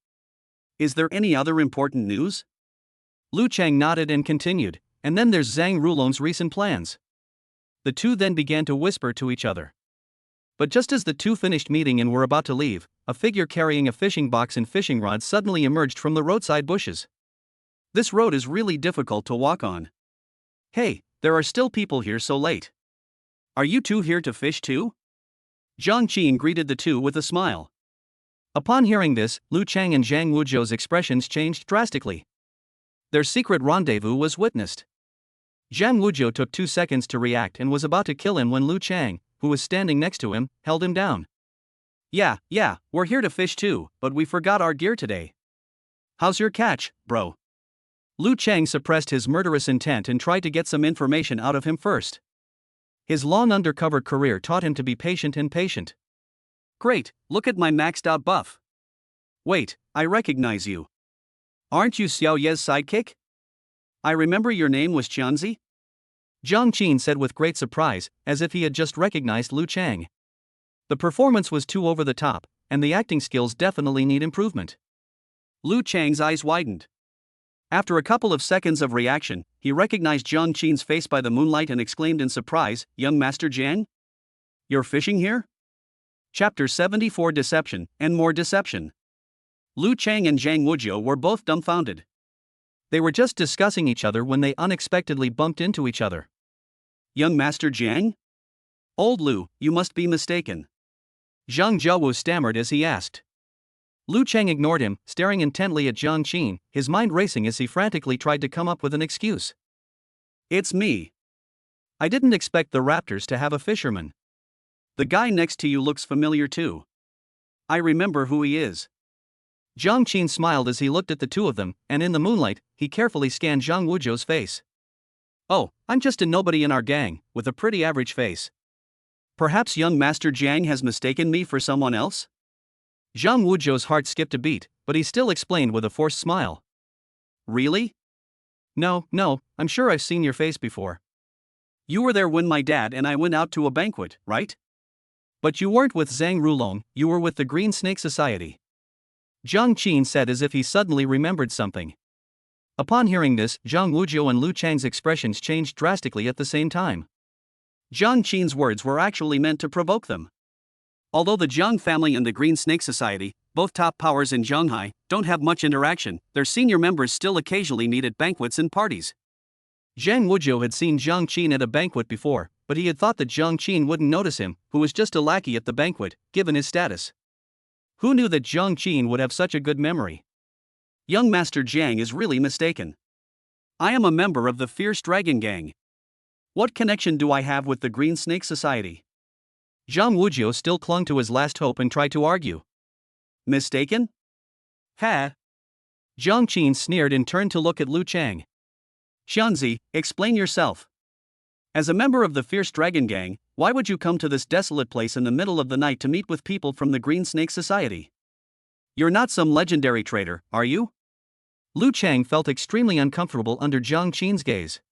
Is there any other important news? Lu Chang nodded and continued, and then there's Zhang Rulong's recent plans. The two then began to whisper to each other. But just as the two finished meeting and were about to leave, a figure carrying a fishing box and fishing rod suddenly emerged from the roadside bushes. This road is really difficult to walk on. Hey, there are still people here so late. Are you two here to fish too? Zhang Qin greeted the two with a smile. Upon hearing this, Lu Chang and Zhang Wujiu's expressions changed drastically. Their secret rendezvous was witnessed. Zhang Wujiu took 2 seconds to react and was about to kill him when Lu Chang, who was standing next to him, held him down. Yeah, we're here to fish too, but we forgot our gear today. How's your catch, bro? Lu Chang suppressed his murderous intent and tried to get some information out of him first. His long undercover career taught him to be patient and patient. Great, look at my maxed out buff. Wait, I recognize you. Aren't you Xiao Ye's sidekick? I remember your name was Qianzi? Zhang Qin said with great surprise, as if he had just recognized Lu Chang. The performance was too over the top, and the acting skills definitely need improvement. Lu Chang's eyes widened. After a couple of seconds of reaction, he recognized Zhang Qin's face by the moonlight and exclaimed in surprise, "Young Master Jiang? You're fishing here?" Chapter 74 Deception, and More Deception. Lu Chang and Zhang Wujiu were both dumbfounded. They were just discussing each other when they unexpectedly bumped into each other. Young Master Jiang? Old Lu, you must be mistaken. Zhang Jiaowu stammered as he asked. Lu Chang ignored him, staring intently at Zhang Qin, his mind racing as he frantically tried to come up with an excuse. It's me. I didn't expect the raptors to have a fisherman. The guy next to you looks familiar too. I remember who he is. Zhang Qin smiled as he looked at the two of them, and in the moonlight, he carefully scanned Zhang Wujiu's face. Oh, I'm just a nobody in our gang, with a pretty average face. Perhaps young Master Jiang has mistaken me for someone else? Zhang Wujiu's heart skipped a beat, but he still explained with a forced smile. Really? No, I'm sure I've seen your face before. You were there when my dad and I went out to a banquet, right? But you weren't with Zhang Rulong, you were with the Green Snake Society. Zhang Qin said as if he suddenly remembered something. Upon hearing this, Zhang Wujiu and Lu Chang's expressions changed drastically at the same time. Zhang Qin's words were actually meant to provoke them. Although the Zhang family and the Green Snake Society, both top powers in Zhonghai, don't have much interaction, their senior members still occasionally meet at banquets and parties. Zhang Wujiu had seen Zhang Qin at a banquet before, but he had thought that Zhang Qin wouldn't notice him, who was just a lackey at the banquet, given his status. Who knew that Zhang Qin would have such a good memory? Young Master Jiang is really mistaken. I am a member of the Fierce Dragon Gang. What connection do I have with the Green Snake Society? Zhang Wujiu still clung to his last hope and tried to argue. Mistaken? Ha! Zhang Qin sneered and turned to look at Lu Chang. Xianzi, explain yourself. As a member of the Fierce Dragon Gang, why would you come to this desolate place in the middle of the night to meet with people from the Green Snake Society? You're not some legendary traitor, are you? Lu Chang felt extremely uncomfortable under Jiang Qin's gaze.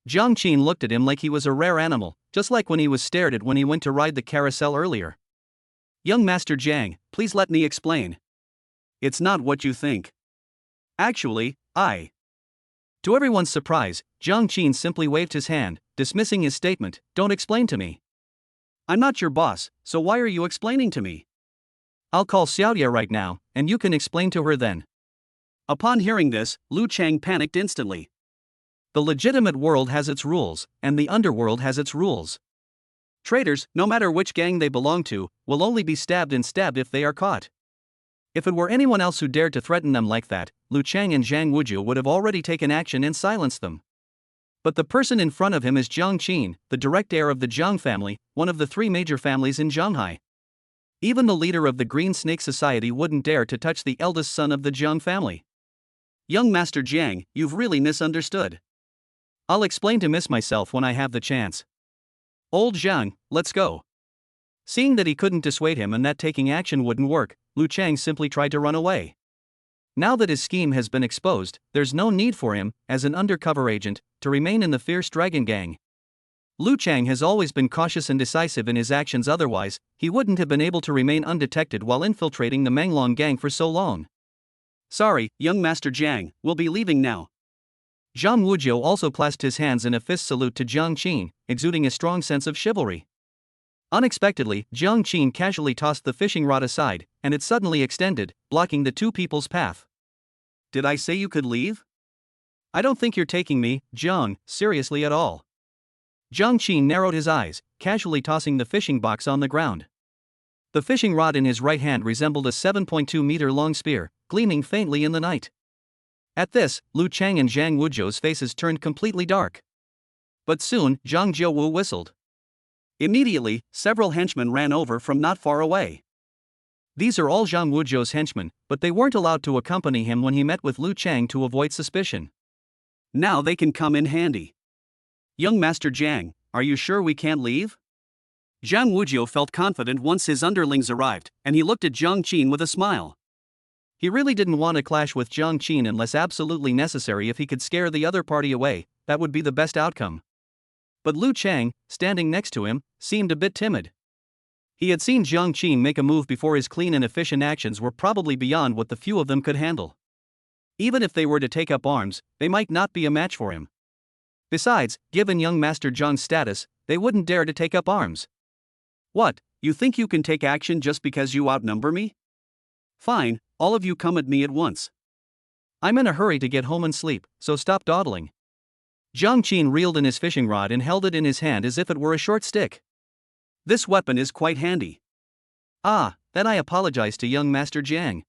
Jiang Qin looked at him like he was a rare animal, just like when he was stared at when he went to ride the carousel earlier. Young Master Jiang, please let me explain. It's not what you think. Actually, To everyone's surprise, Jiang Qin simply waved his hand, dismissing his statement, "Don't explain to me. I'm not your boss, so why are you explaining to me? I'll call Xiaoya right now, and you can explain to her then." Upon hearing this, Lu Chang panicked instantly. The legitimate world has its rules, and the underworld has its rules. Traitors, no matter which gang they belong to, will only be stabbed if they are caught. If it were anyone else who dared to threaten them like that, Lu Chang and Zhang Wujiu would have already taken action and silenced them. But the person in front of him is Jiang Qin, the direct heir of the Jiang family, one of the three major families in Zhanghai. Even the leader of the Green Snake Society wouldn't dare to touch the eldest son of the Jiang family. Young Master Jiang, you've really misunderstood. I'll explain to Miss myself when I have the chance. Old Jiang, let's go. Seeing that he couldn't dissuade him and that taking action wouldn't work, Lu Chang simply tried to run away. Now that his scheme has been exposed, there's no need for him, as an undercover agent, to remain in the Fierce Dragon Gang. Lu Chang has always been cautious and decisive in his actions, otherwise, he wouldn't have been able to remain undetected while infiltrating the Manglong Gang for so long. Sorry, young Master Jiang, we'll be leaving now. Zhang Wujiu also clasped his hands in a fist salute to Jiang Qin, exuding a strong sense of chivalry. Unexpectedly, Jiang Qin casually tossed the fishing rod aside, and it suddenly extended, blocking the two people's path. Did I say you could leave? I don't think you're taking me, Jiang, seriously at all. Jiang Qin narrowed his eyes, casually tossing the fishing box on the ground. The fishing rod in his right hand resembled a 7.2-meter-long spear, gleaming faintly in the night. At this, Lu Chang and Zhang Wujiu's faces turned completely dark. But soon, Zhang Jiuwu whistled. Immediately, several henchmen ran over from not far away. These are all Zhang Wujiu's henchmen, but they weren't allowed to accompany him when he met with Lu Chang to avoid suspicion. Now they can come in handy. Young Master Jiang, are you sure we can't leave? Zhang Wujiu felt confident once his underlings arrived, and he looked at Jiang Qin with a smile. He really didn't want to clash with Jiang Qin unless absolutely necessary. If he could scare the other party away, that would be the best outcome. But Lu Chang, standing next to him, seemed a bit timid. He had seen Jiang Qin make a move before. His clean and efficient actions were probably beyond what the few of them could handle. Even if they were to take up arms, they might not be a match for him. Besides, given young Master Jiang's status, they wouldn't dare to take up arms. What, you think you can take action just because you outnumber me? Fine, all of you come at me at once. I'm in a hurry to get home and sleep, so stop dawdling. Jiang Qin reeled in his fishing rod and held it in his hand as if it were a short stick. This weapon is quite handy. Ah, then I apologize to young Master Jiang.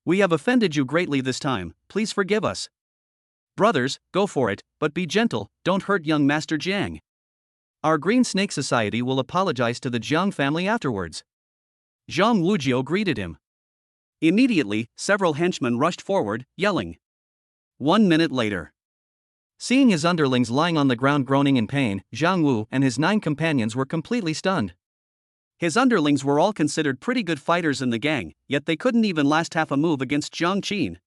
We have offended you greatly this time, please forgive us. Brothers, go for it, but be gentle, don't hurt young Master Jiang. Our Green Snake Society will apologize to the Jiang family afterwards. Zhang Wujiu greeted him. Immediately, several henchmen rushed forward, yelling. 1 minute later. Seeing his underlings lying on the ground groaning in pain, Zhang Wu and his 9 companions were completely stunned. His underlings were all considered pretty good fighters in the gang, yet they couldn't even last half a move against Jiang Qin.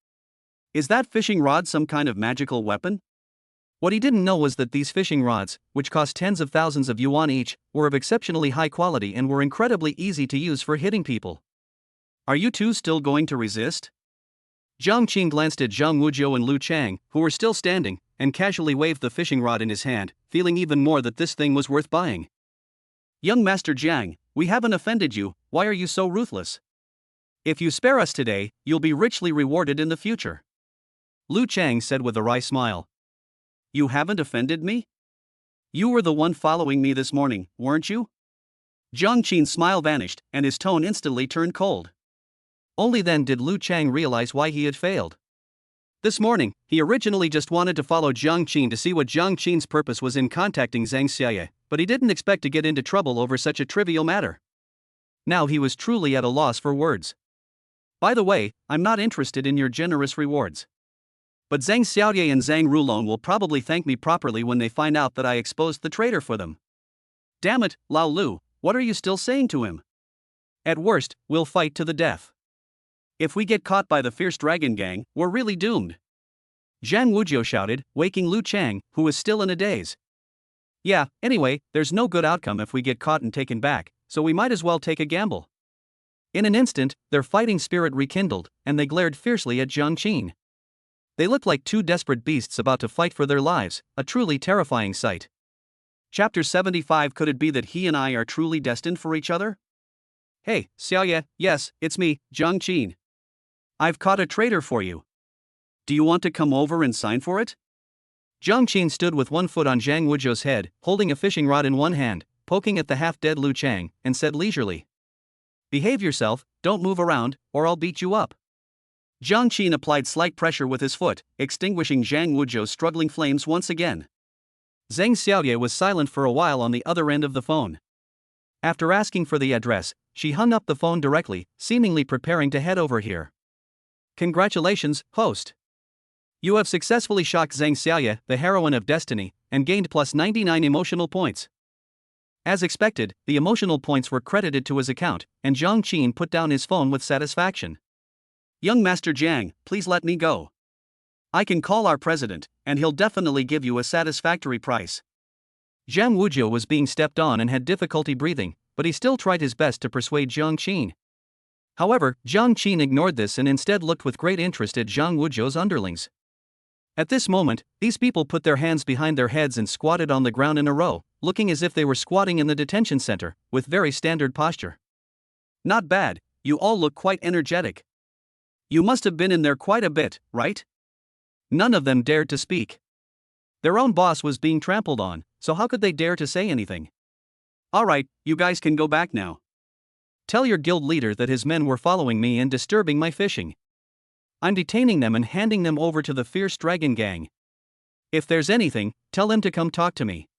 Is that fishing rod some kind of magical weapon? What he didn't know was that these fishing rods, which cost tens of thousands of yuan each, were of exceptionally high quality and were incredibly easy to use for hitting people. Are you two still going to resist? Jiang Qin glanced at Zhang Wujiu and Lu Chang, who were still standing, and casually waved the fishing rod in his hand, feeling even more that this thing was worth buying. Young Master Jiang, we haven't offended you, why are you so ruthless? If you spare us today, you'll be richly rewarded in the future. Lu Chang said with a wry smile. You haven't offended me? You were the one following me this morning, weren't you? Jiang Qin's smile vanished, and his tone instantly turned cold. Only then did Lu Chang realize why he had failed. This morning, he originally just wanted to follow Jiang Qin to see what Jiang Qin's purpose was in contacting Zhang Xiaye, but he didn't expect to get into trouble over such a trivial matter. Now he was truly at a loss for words. By the way, I'm not interested in your generous rewards. But Zhang Xiaoye and Zhang Rulong will probably thank me properly when they find out that I exposed the traitor for them. Damn it, Lao Lu, what are you still saying to him? At worst, we'll fight to the death. If we get caught by the fierce dragon gang, we're really doomed. Zhang Wujiu shouted, waking Lu Chang, who was still in a daze. Yeah, anyway, there's no good outcome if we get caught and taken back, so we might as well take a gamble. In an instant, their fighting spirit rekindled, and they glared fiercely at Zhang Qin. They looked like two desperate beasts about to fight for their lives, a truly terrifying sight. Chapter 75. Could it be that he and I are truly destined for each other? Hey, Xiaoye, yes, it's me, Zhang Qin. I've caught a traitor for you. Do you want to come over and sign for it? Zhang Qin stood with one foot on Zhang Wujiu's head, holding a fishing rod in one hand, poking at the half-dead Lu Chang, and said leisurely, "Behave yourself, don't move around, or I'll beat you up." Zhang Qin applied slight pressure with his foot, extinguishing Zhang Wujiu's struggling flames once again. Zhang Xiaoye was silent for a while on the other end of the phone. After asking for the address, she hung up the phone directly, seemingly preparing to head over here. Congratulations, host. You have successfully shocked Zhang Xiaoye, the heroine of destiny, and gained plus 99 emotional points. As expected, the emotional points were credited to his account, and Zhang Qin put down his phone with satisfaction. Young Master Jiang, please let me go. I can call our president, and he'll definitely give you a satisfactory price. Zhang Wujiu was being stepped on and had difficulty breathing, but he still tried his best to persuade Zhang Qin. However, Zhang Qin ignored this and instead looked with great interest at Zhang Wujiu's underlings. At this moment, these people put their hands behind their heads and squatted on the ground in a row, looking as if they were squatting in the detention center, with very standard posture. Not bad, you all look quite energetic. You must have been in there quite a bit, right? None of them dared to speak. Their own boss was being trampled on, so how could they dare to say anything? Alright, you guys can go back now. Tell your guild leader that his men were following me and disturbing my fishing. I'm detaining them and handing them over to the fierce dragon gang. If there's anything, tell them to come talk to me.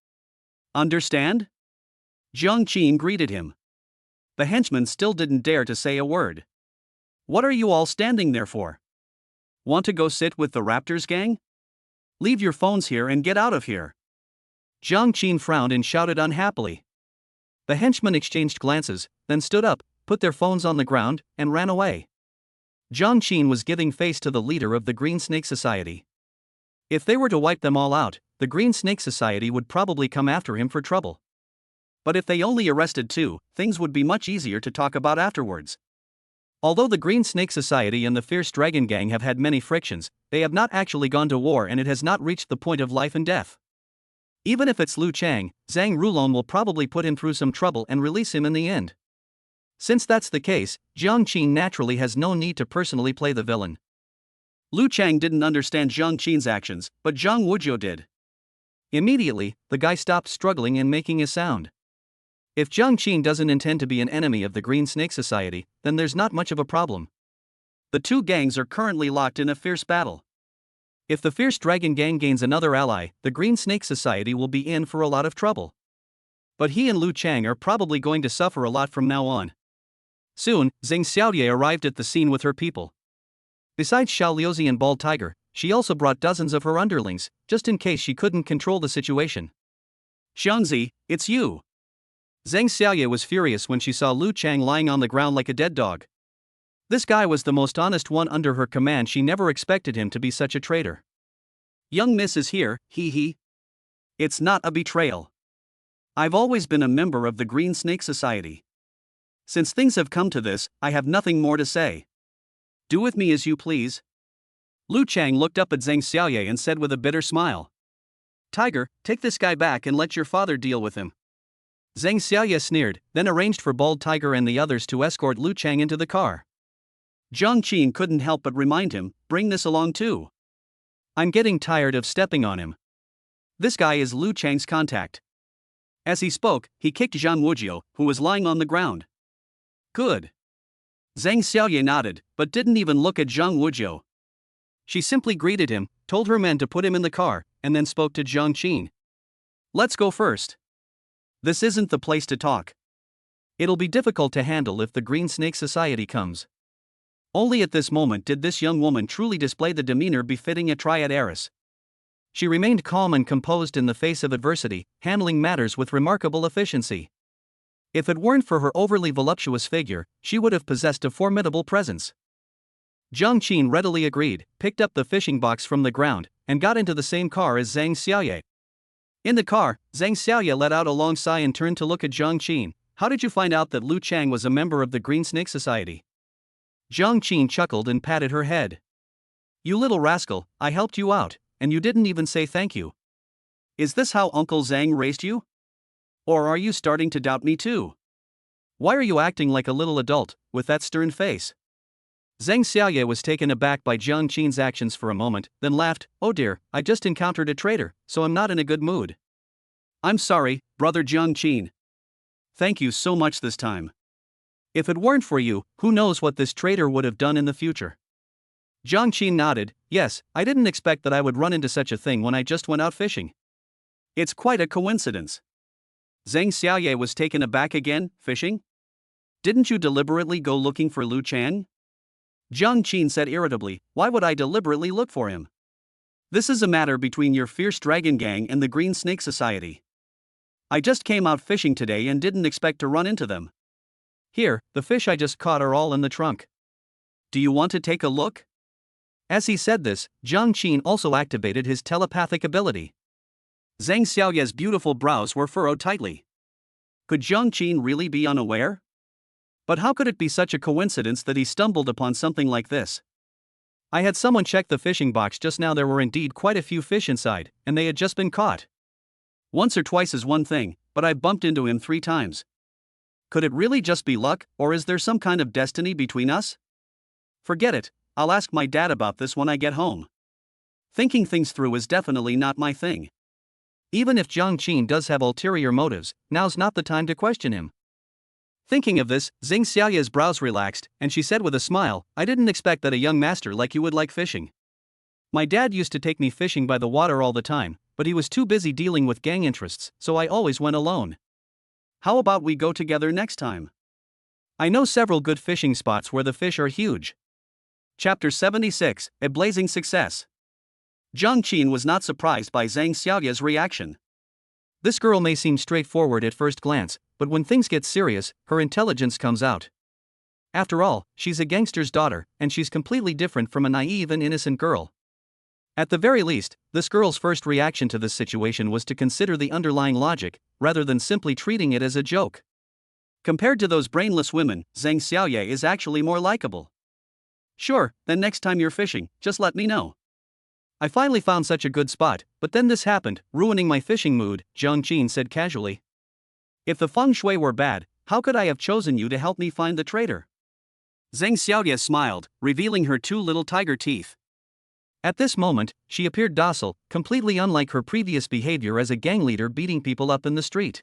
Understand? Zhang Qin greeted him. The henchmen still didn't dare to say a word. What are you all standing there for? Want to go sit with the Raptors gang? Leave your phones here and get out of here. Zhang Qin frowned and shouted unhappily. The henchmen exchanged glances, then stood up, put their phones on the ground, and ran away. Zhang Qin was giving face to the leader of the Green Snake Society. If they were to wipe them all out, the Green Snake Society would probably come after him for trouble. But if they only arrested two, things would be much easier to talk about afterwards. Although the Green Snake Society and the Fierce Dragon Gang have had many frictions, they have not actually gone to war and it has not reached the point of life and death. Even if it's Lu Chang, Zhang Rulong will probably put him through some trouble and release him in the end. Since that's the case, Zhang Qin naturally has no need to personally play the villain. Lu Chang didn't understand Zhang Qin's actions, but Zhang Wujiu did. Immediately, the guy stopped struggling and making a sound. If Zhang Qin doesn't intend to be an enemy of the Green Snake Society, then there's not much of a problem. The two gangs are currently locked in a fierce battle. If the Fierce Dragon Gang gains another ally, the Green Snake Society will be in for a lot of trouble. But he and Lu Chang are probably going to suffer a lot from now on. Soon, Zhang Xiaoye arrived at the scene with her people. Besides Xiao Liuzi and Bald Tiger, she also brought dozens of her underlings, just in case she couldn't control the situation. Xiangzi, it's you. Zhang Xiaoye was furious when she saw Lu Chang lying on the ground like a dead dog. This guy was the most honest one under her command. She never expected him to be such a traitor. Young miss is here, hee. It's not a betrayal. I've always been a member of the Green Snake Society. Since things have come to this, I have nothing more to say. Do with me as you please. Lu Chang looked up at Zhang Xiaoye and said with a bitter smile. Tiger, take this guy back and let your father deal with him. Zhang Xiaoye sneered, then arranged for Bald Tiger and the others to escort Lu Chang into the car. Zhang Qin couldn't help but remind him, bring this along too. I'm getting tired of stepping on him. This guy is Lu Chang's contact. As he spoke, he kicked Zhang Wujiu, who was lying on the ground. Good. Zhang Xiaoye nodded, but didn't even look at Zhang Wujiu. She simply greeted him, told her men to put him in the car, and then spoke to Zhang Qin. Let's go first. This isn't the place to talk. It'll be difficult to handle if the Green Snake Society comes. Only at this moment did this young woman truly display the demeanor befitting a triad heiress. She remained calm and composed in the face of adversity, handling matters with remarkable efficiency. If it weren't for her overly voluptuous figure, she would have possessed a formidable presence. Jiang Qin readily agreed, picked up the fishing box from the ground, and got into the same car as Zhang Xiaoye. In the car, Zhang Xiaoye let out a long sigh and turned to look at Jiang Qin. How did you find out that Lu Chang was a member of the Green Snake Society? Jiang Qin chuckled and patted her head. You little rascal, I helped you out, and you didn't even say thank you. Is this how Uncle Zhang raised you? Or are you starting to doubt me too? Why are you acting like a little adult, with that stern face? Zhang Xiaoye was taken aback by Jiang Qin's actions for a moment, then laughed. Oh dear, I just encountered a traitor, so I'm not in a good mood. I'm sorry, brother Jiang Qin. Thank you so much this time. If it weren't for you, who knows what this traitor would have done in the future? Jiang Qin nodded. Yes, I didn't expect that I would run into such a thing when I just went out fishing. It's quite a coincidence. Zhang Xiaoye was taken aback again. Fishing? Didn't you deliberately go looking for Lu Chang? Jiang Qin said irritably. Why would I deliberately look for him? This is a matter between your fierce dragon gang and the Green Snake Society. I just came out fishing today and didn't expect to run into them. Here, the fish I just caught are all in the trunk. Do you want to take a look? As he said this, Jiang Qin also activated his telepathic ability. Zhang Xiaoye's beautiful brows were furrowed tightly. Could Jiang Qin really be unaware? But how could it be such a coincidence that he stumbled upon something like this? I had someone check the fishing box just now. There were indeed quite a few fish inside, and they had just been caught. Once or twice is one thing, but I bumped into him 3 times. Could it really just be luck, or is there some kind of destiny between us? Forget it, I'll ask my dad about this when I get home. Thinking things through is definitely not my thing. Even if Jiang Qin does have ulterior motives, now's not the time to question him. Thinking of this, Zhang Xiaoye's brows relaxed, and she said with a smile, I didn't expect that a young master like you would like fishing. My dad used to take me fishing by the water all the time, but he was too busy dealing with gang interests, so I always went alone. How about we go together next time? I know several good fishing spots where the fish are huge. Chapter 76, A Blazing Success. Jiang Qin was not surprised by Zhang Xiaoye's reaction. This girl may seem straightforward at first glance, but when things get serious, her intelligence comes out. After all, she's a gangster's daughter, and she's completely different from a naive and innocent girl. At the very least, this girl's first reaction to this situation was to consider the underlying logic, rather than simply treating it as a joke. Compared to those brainless women, Zhang Xiaoye is actually more likable. Sure, then next time you're fishing, just let me know. I finally found such a good spot, but then this happened, ruining my fishing mood, Jiang Qin said casually. If the feng shui were bad, how could I have chosen you to help me find the traitor? Zhang Xiaoye smiled, revealing her 2 little tiger teeth. At this moment, she appeared docile, completely unlike her previous behavior as a gang leader beating people up in the street.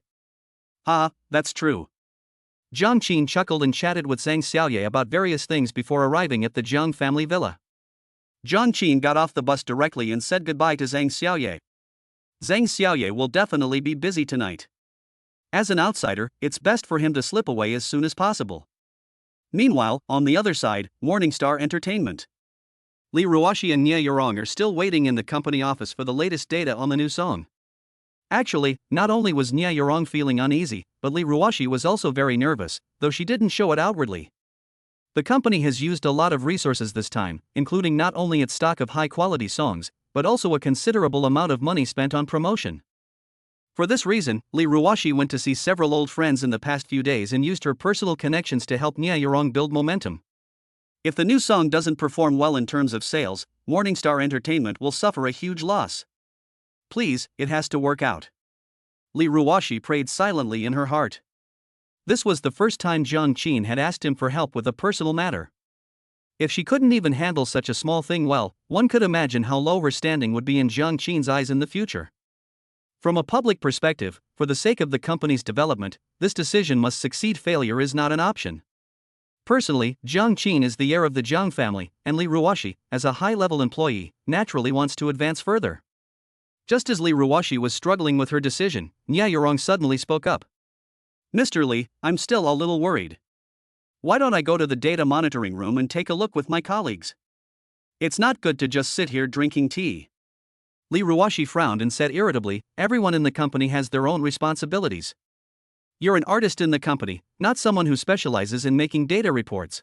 That's true. Jiang Qin chuckled and chatted with Zhang Xiaoye about various things before arriving at the Jiang family villa. Jiang Qin got off the bus directly and said goodbye to Zhang Xiaoye. Zhang Xiaoye will definitely be busy tonight. As an outsider, it's best for him to slip away as soon as possible. Meanwhile, on the other side, Morningstar Entertainment. Li Ruoxi and Nie Yurong are still waiting in the company office for the latest data on the new song. Actually, not only was Nie Yurong feeling uneasy, but Li Ruoxi was also very nervous, though she didn't show it outwardly. The company has used a lot of resources this time, including not only its stock of high-quality songs, but also a considerable amount of money spent on promotion. For this reason, Li Ruoxi went to see several old friends in the past few days and used her personal connections to help Nie Yurong build momentum. If the new song doesn't perform well in terms of sales, Morningstar Entertainment will suffer a huge loss. Please, it has to work out. Li Ruoxi prayed silently in her heart. This was the first time Jiang Qin had asked him for help with a personal matter. If she couldn't even handle such a small thing well, one could imagine how low her standing would be in Jiang Qin's eyes in the future. From a public perspective, for the sake of the company's development, this decision must succeed. Failure is not an option. Personally, Jiang Qin is the heir of the Jiang family, and Li Ruoxi, as a high-level employee, naturally wants to advance further. Just as Li Ruoxi was struggling with her decision, Nie Yurong suddenly spoke up. Mr. Li, I'm still a little worried. Why don't I go to the data monitoring room and take a look with my colleagues? It's not good to just sit here drinking tea. Lee Ruwashi frowned and said irritably, everyone in the company has their own responsibilities. You're an artist in the company, not someone who specializes in making data reports.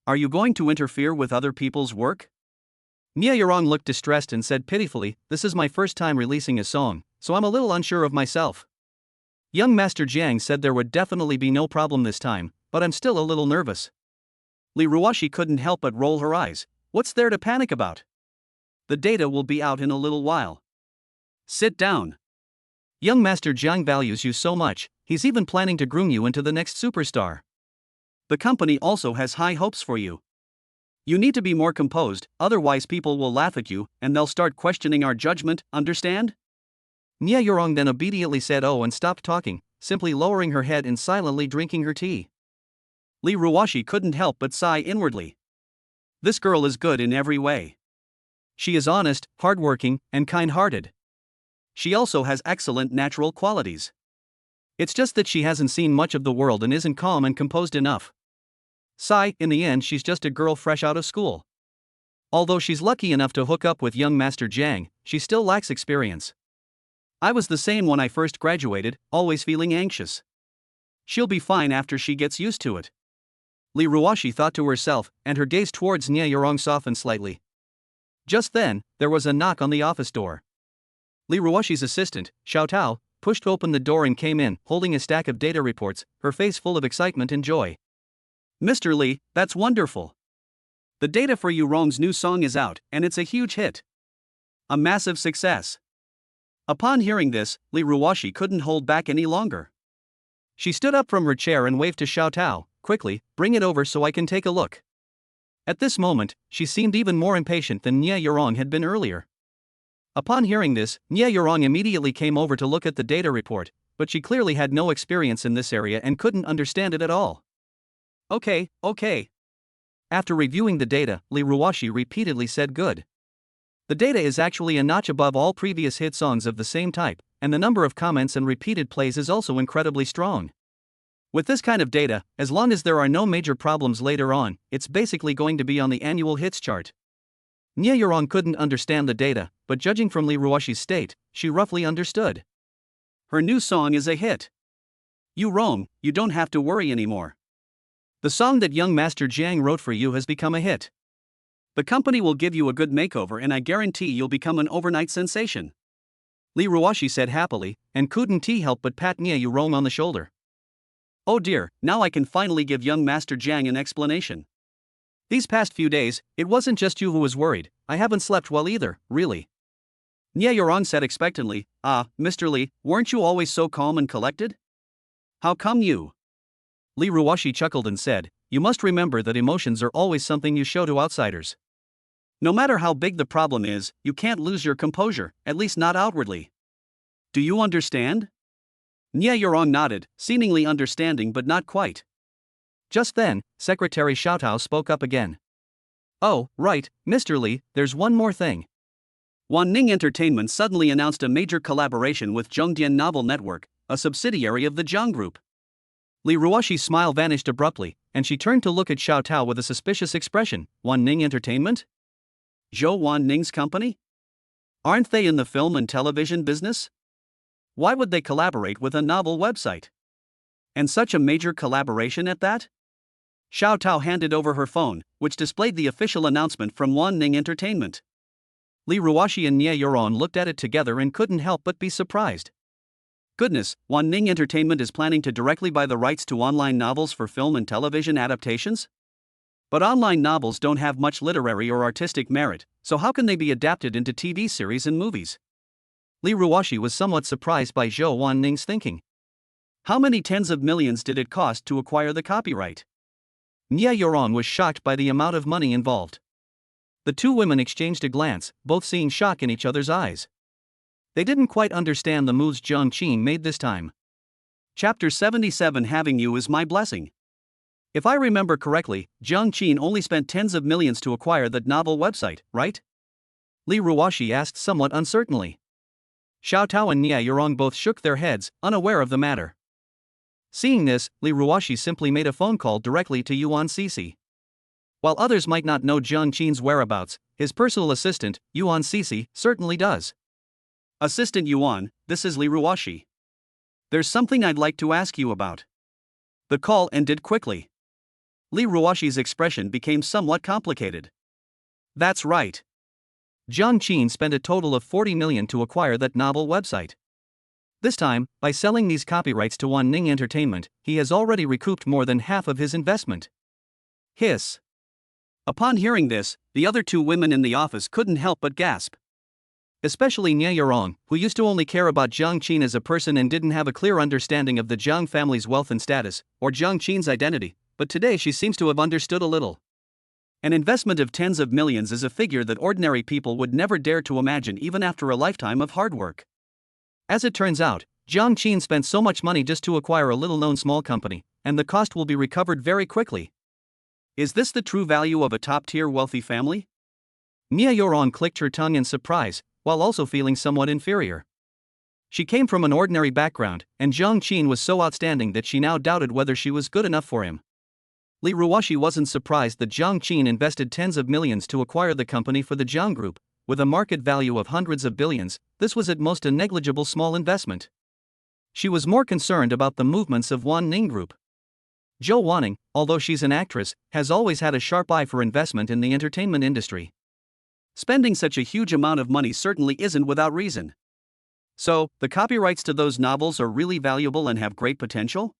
Are you going to interfere with other people's work? Nia Yorong looked distressed and said pitifully, this is my first time releasing a song, so I'm a little unsure of myself. Young Master Jiang said there would definitely be no problem this time, but I'm still a little nervous. Lee Ruwashi couldn't help but roll her eyes. What's there to panic about? The data will be out in a little while. Sit down. Young Master Jiang values you so much, he's even planning to groom you into the next superstar. The company also has high hopes for you. You need to be more composed, otherwise people will laugh at you, and they'll start questioning our judgment, understand? Nia Yorong then obediently said oh and stopped talking, simply lowering her head and silently drinking her tea. Lee Ruwashi couldn't help but sigh inwardly. This girl is good in every way. She is honest, hardworking, and kind-hearted. She also has excellent natural qualities. It's just that she hasn't seen much of the world and isn't calm and composed enough. Sigh, in the end she's just a girl fresh out of school. Although she's lucky enough to hook up with young Master Jiang, she still lacks experience. I was the same when I first graduated, always feeling anxious. She'll be fine after she gets used to it. Lee Ruwashi thought to herself, and her gaze towards Nia Yorong softened slightly. Just then, there was a knock on the office door. Lee Ruwashi's assistant, Xiao Tao, pushed open the door and came in, holding a stack of data reports, her face full of excitement and joy. Mr. Lee, that's wonderful. The data for Yorong's new song is out, and it's a huge hit. A massive success. Upon hearing this, Lee Ruwashi couldn't hold back any longer. She stood up from her chair and waved to Xiao Tao, quickly, bring it over so I can take a look. At this moment, she seemed even more impatient than Nia Yorong had been earlier. Upon hearing this, Nia Yorong immediately came over to look at the data report, but she clearly had no experience in this area and couldn't understand it at all. Okay. After reviewing the data, Lee Ruwashi repeatedly said good. The data is actually a notch above all previous hit songs of the same type, and the number of comments and repeated plays is also incredibly strong. With this kind of data, as long as there are no major problems later on, it's basically going to be on the annual hits chart. Nia Yorong couldn't understand the data, but judging from Lee Ruwashi's state, she roughly understood. Her new song is a hit. Yorong, you don't have to worry anymore. The song that young Master Jiang wrote for you has become a hit. The company will give you a good makeover and I guarantee you'll become an overnight sensation. Lee Ruwashi said happily, and couldn't help but pat Nia Yorong on the shoulder. Oh dear, now I can finally give young Master Jiang an explanation. These past few days, it wasn't just you who was worried, I haven't slept well either, really. Nia Yorong said expectantly, Mr. Lee, weren't you always so calm and collected? How come you? Lee Ruwashi chuckled and said, you must remember that emotions are always something you show to outsiders. No matter how big the problem is, you can't lose your composure, at least not outwardly. Do you understand? Nia Yorong nodded, seemingly understanding but not quite. Just then, Secretary Xiao Tao spoke up again. Oh, right, Mr. Lee, there's one more thing. Wan Ning Entertainment suddenly announced a major collaboration with Zhongdian Novel Network, a subsidiary of the Zhang Group. Lee Ruwashi's smile vanished abruptly, and she turned to look at Xiao Tao with a suspicious expression. Wan Ning Entertainment? Zhou Wan Ning's company? Aren't they in the film and television business? Why would they collaborate with a novel website? And such a major collaboration at that? Xiao Tao handed over her phone, which displayed the official announcement from Wan Ning Entertainment. Lee Ruwashi and Nia Yorong looked at it together and couldn't help but be surprised. Goodness, Wan Ning Entertainment is planning to directly buy the rights to online novels for film and television adaptations? But online novels don't have much literary or artistic merit, so how can they be adapted into TV series and movies? Lee Ruwashi was somewhat surprised by Zhou Wan Ning's thinking. How many tens of millions did it cost to acquire the copyright? Nia Yorong was shocked by the amount of money involved. The two women exchanged a glance, both seeing shock in each other's eyes. They didn't quite understand the moves Jiang Qin made this time. Chapter 77 Having you is my blessing. If I remember correctly, Jiang Qin only spent tens of millions to acquire that novel website, right? Lee Ruwashi asked somewhat uncertainly. Xiao Tao and Nia Yorong both shook their heads, unaware of the matter. Seeing this, Li Ruoxi simply made a phone call directly to Yuan Cece. While others might not know Jiang Qin's whereabouts, his personal assistant, Yuan Cece, certainly does. Assistant Yuan, this is Li Ruoxi. There's something I'd like to ask you about. The call ended quickly. Li Ruoxi's expression became somewhat complicated. That's right. Jiang Qin spent a total of 40 million to acquire that novel website. This time, by selling these copyrights to Wan Ning Entertainment, he has already recouped more than half of his investment. Hiss. Upon hearing this, the other two women in the office couldn't help but gasp. Especially Nie Yorong, who used to only care about Jiang Qin as a person and didn't have a clear understanding of the Jiang family's wealth and status, or Jiang Qin's identity, but today she seems to have understood a little. An investment of tens of millions is a figure that ordinary people would never dare to imagine even after a lifetime of hard work. As it turns out, Jiang Qin spent so much money just to acquire a little-known small company, and the cost will be recovered very quickly. Is this the true value of a top-tier wealthy family? Nie Yorong clicked her tongue in surprise, while also feeling somewhat inferior. She came from an ordinary background, and Jiang Qin was so outstanding that she now doubted whether she was good enough for him. Li Ruoxi wasn't surprised that Jiang Qin invested tens of millions to acquire the company for the Jiang Group. With a market value of hundreds of billions, this was at most a negligible small investment. She was more concerned about the movements of Wan Ning Group. Zhou Wanning, although she's an actress, has always had a sharp eye for investment in the entertainment industry. Spending such a huge amount of money certainly isn't without reason. So, the copyrights to those novels are really valuable and have great potential?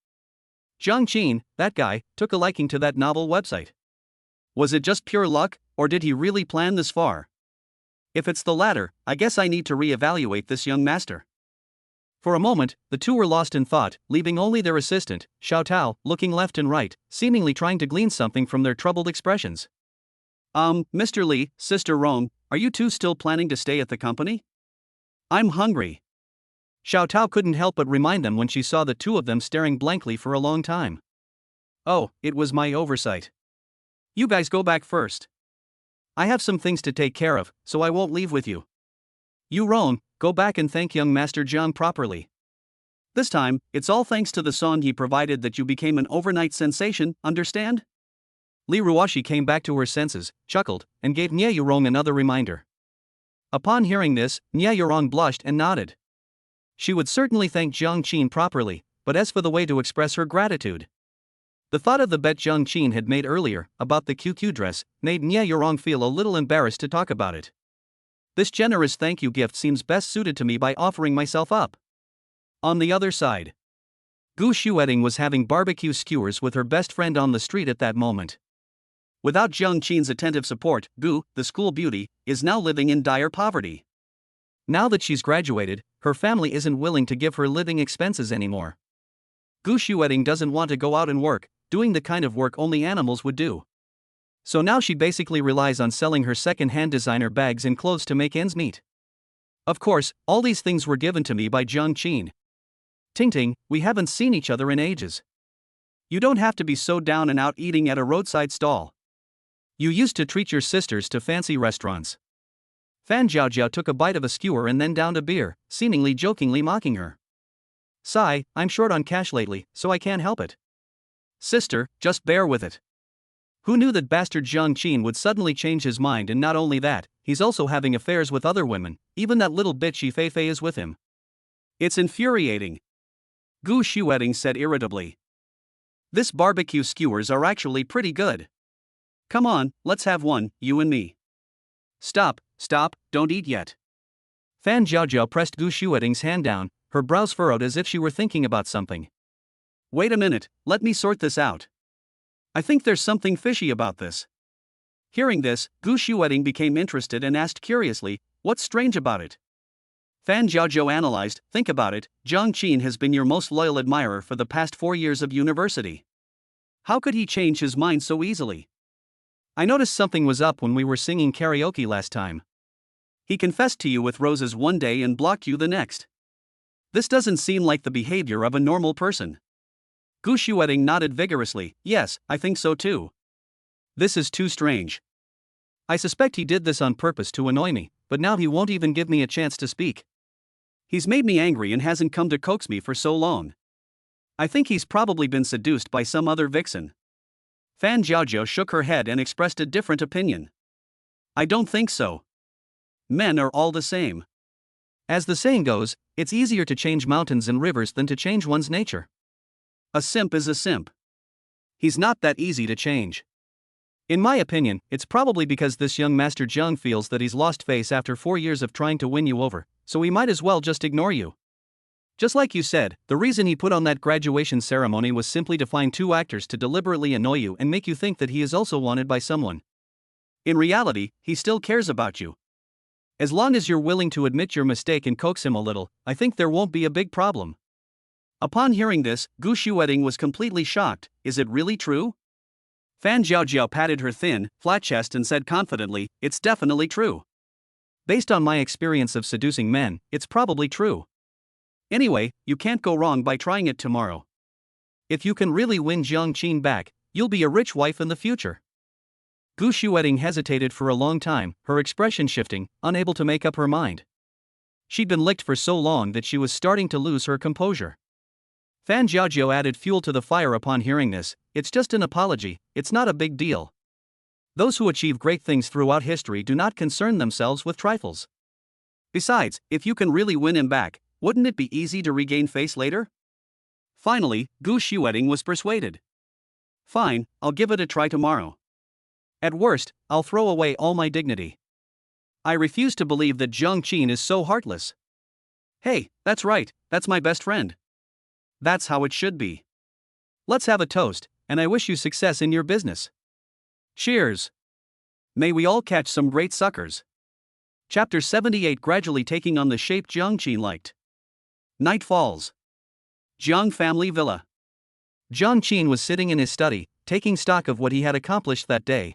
Jiang Qin, that guy, took a liking to that novel website. Was it just pure luck, or did he really plan this far? If it's the latter, I guess I need to re-evaluate this young master. For a moment, the two were lost in thought, leaving only their assistant, Xiao Tao, looking left and right, seemingly trying to glean something from their troubled expressions. Mr. Li, Sister Rong, are you two still planning to stay at the company? I'm hungry. Xiao Tao couldn't help but remind them when she saw the two of them staring blankly for a long time. Oh, it was my oversight. You guys go back first. I have some things to take care of, so I won't leave with you. You Rong, go back and thank young Master Jiang properly. This time, it's all thanks to the song he provided that you became an overnight sensation, understand? Li Ruoxi came back to her senses, chuckled, and gave Nie Yorong another reminder. Upon hearing this, Nie Yorong blushed and nodded. She would certainly thank Jiang Qin properly, but as for the way to express her gratitude. The thought of the bet Jiang Qin had made earlier, about the QQ dress, made Nie Yorong feel a little embarrassed to talk about it. This generous thank you gift seems best suited to me by offering myself up. On the other side, Gu Xueting was having barbecue skewers with her best friend on the street at that moment. Without Jiang Qin's attentive support, Gu, the school beauty, is now living in dire poverty. Now that she's graduated, her family isn't willing to give her living expenses anymore. Gu Xueting doesn't want to go out and work, doing the kind of work only animals would do. So now she basically relies on selling her second-hand designer bags and clothes to make ends meet. Of course, all these things were given to me by Jiang Qin. Ting, we haven't seen each other in ages. You don't have to be so down and out eating at a roadside stall. You used to treat your sisters to fancy restaurants. Fan Jiaojiao took a bite of a skewer and then downed a beer, seemingly jokingly mocking her. Sigh, I'm short on cash lately, so I can't help it. Sister, just bear with it. Who knew that bastard Jiang Qin would suddenly change his mind, and not only that, he's also having affairs with other women, even that little bitch Yi Feifei is with him. It's infuriating. Gu Xueting said irritably. This barbecue skewers are actually pretty good. Come on, let's have one, you and me. Stop, don't eat yet. Fan Jiaojiao pressed Gu Xueting's hand down, her brows furrowed as if she were thinking about something. Wait a minute, let me sort this out. I think there's something fishy about this. Hearing this, Gu Xueting became interested and asked curiously, what's strange about it? Fan Jiaojiao analyzed, think about it, Jiang Qin has been your most loyal admirer for the past 4 years of university. How could he change his mind so easily? I noticed something was up when we were singing karaoke last time. He confessed to you with roses one day and blocked you the next. This doesn't seem like the behavior of a normal person. Gu Xueting nodded vigorously, yes, I think so too. This is too strange. I suspect he did this on purpose to annoy me, but now he won't even give me a chance to speak. He's made me angry and hasn't come to coax me for so long. I think he's probably been seduced by some other vixen. Fan Jiaojiao shook her head and expressed a different opinion. I don't think so. Men are all the same. As the saying goes, it's easier to change mountains and rivers than to change one's nature. A simp is a simp. He's not that easy to change. In my opinion, it's probably because this young Master Zheng feels that he's lost face after 4 years of trying to win you over, so he might as well just ignore you. Just like you said, the reason he put on that graduation ceremony was simply to find 2 actors to deliberately annoy you and make you think that he is also wanted by someone. In reality, he still cares about you. As long as you're willing to admit your mistake and coax him a little, I think there won't be a big problem. Upon hearing this, Gu Xueting was completely shocked. Is it really true? Fan Jiaojiao patted her thin, flat chest and said confidently, it's definitely true. Based on my experience of seducing men, it's probably true. Anyway, you can't go wrong by trying it tomorrow. If you can really win Jiang Qin back, you'll be a rich wife in the future. Gu Xueting hesitated for a long time, her expression shifting, unable to make up her mind. She'd been licked for so long that she was starting to lose her composure. Fan Jiaojiao added fuel to the fire upon hearing this. It's just an apology, it's not a big deal. Those who achieve great things throughout history do not concern themselves with trifles. Besides, if you can really win him back, wouldn't it be easy to regain face later? Finally, Gu Xueting was persuaded. Fine, I'll give it a try tomorrow. At worst, I'll throw away all my dignity. I refuse to believe that Jiang Qin is so heartless. Hey, that's right, that's my best friend. That's how it should be. Let's have a toast, and I wish you success in your business. Cheers. May we all catch some great suckers. Chapter 78 gradually taking on the shape Jiang Qin liked. Night falls. Jiang family villa. Jiang Qin was sitting in his study, taking stock of what he had accomplished that day.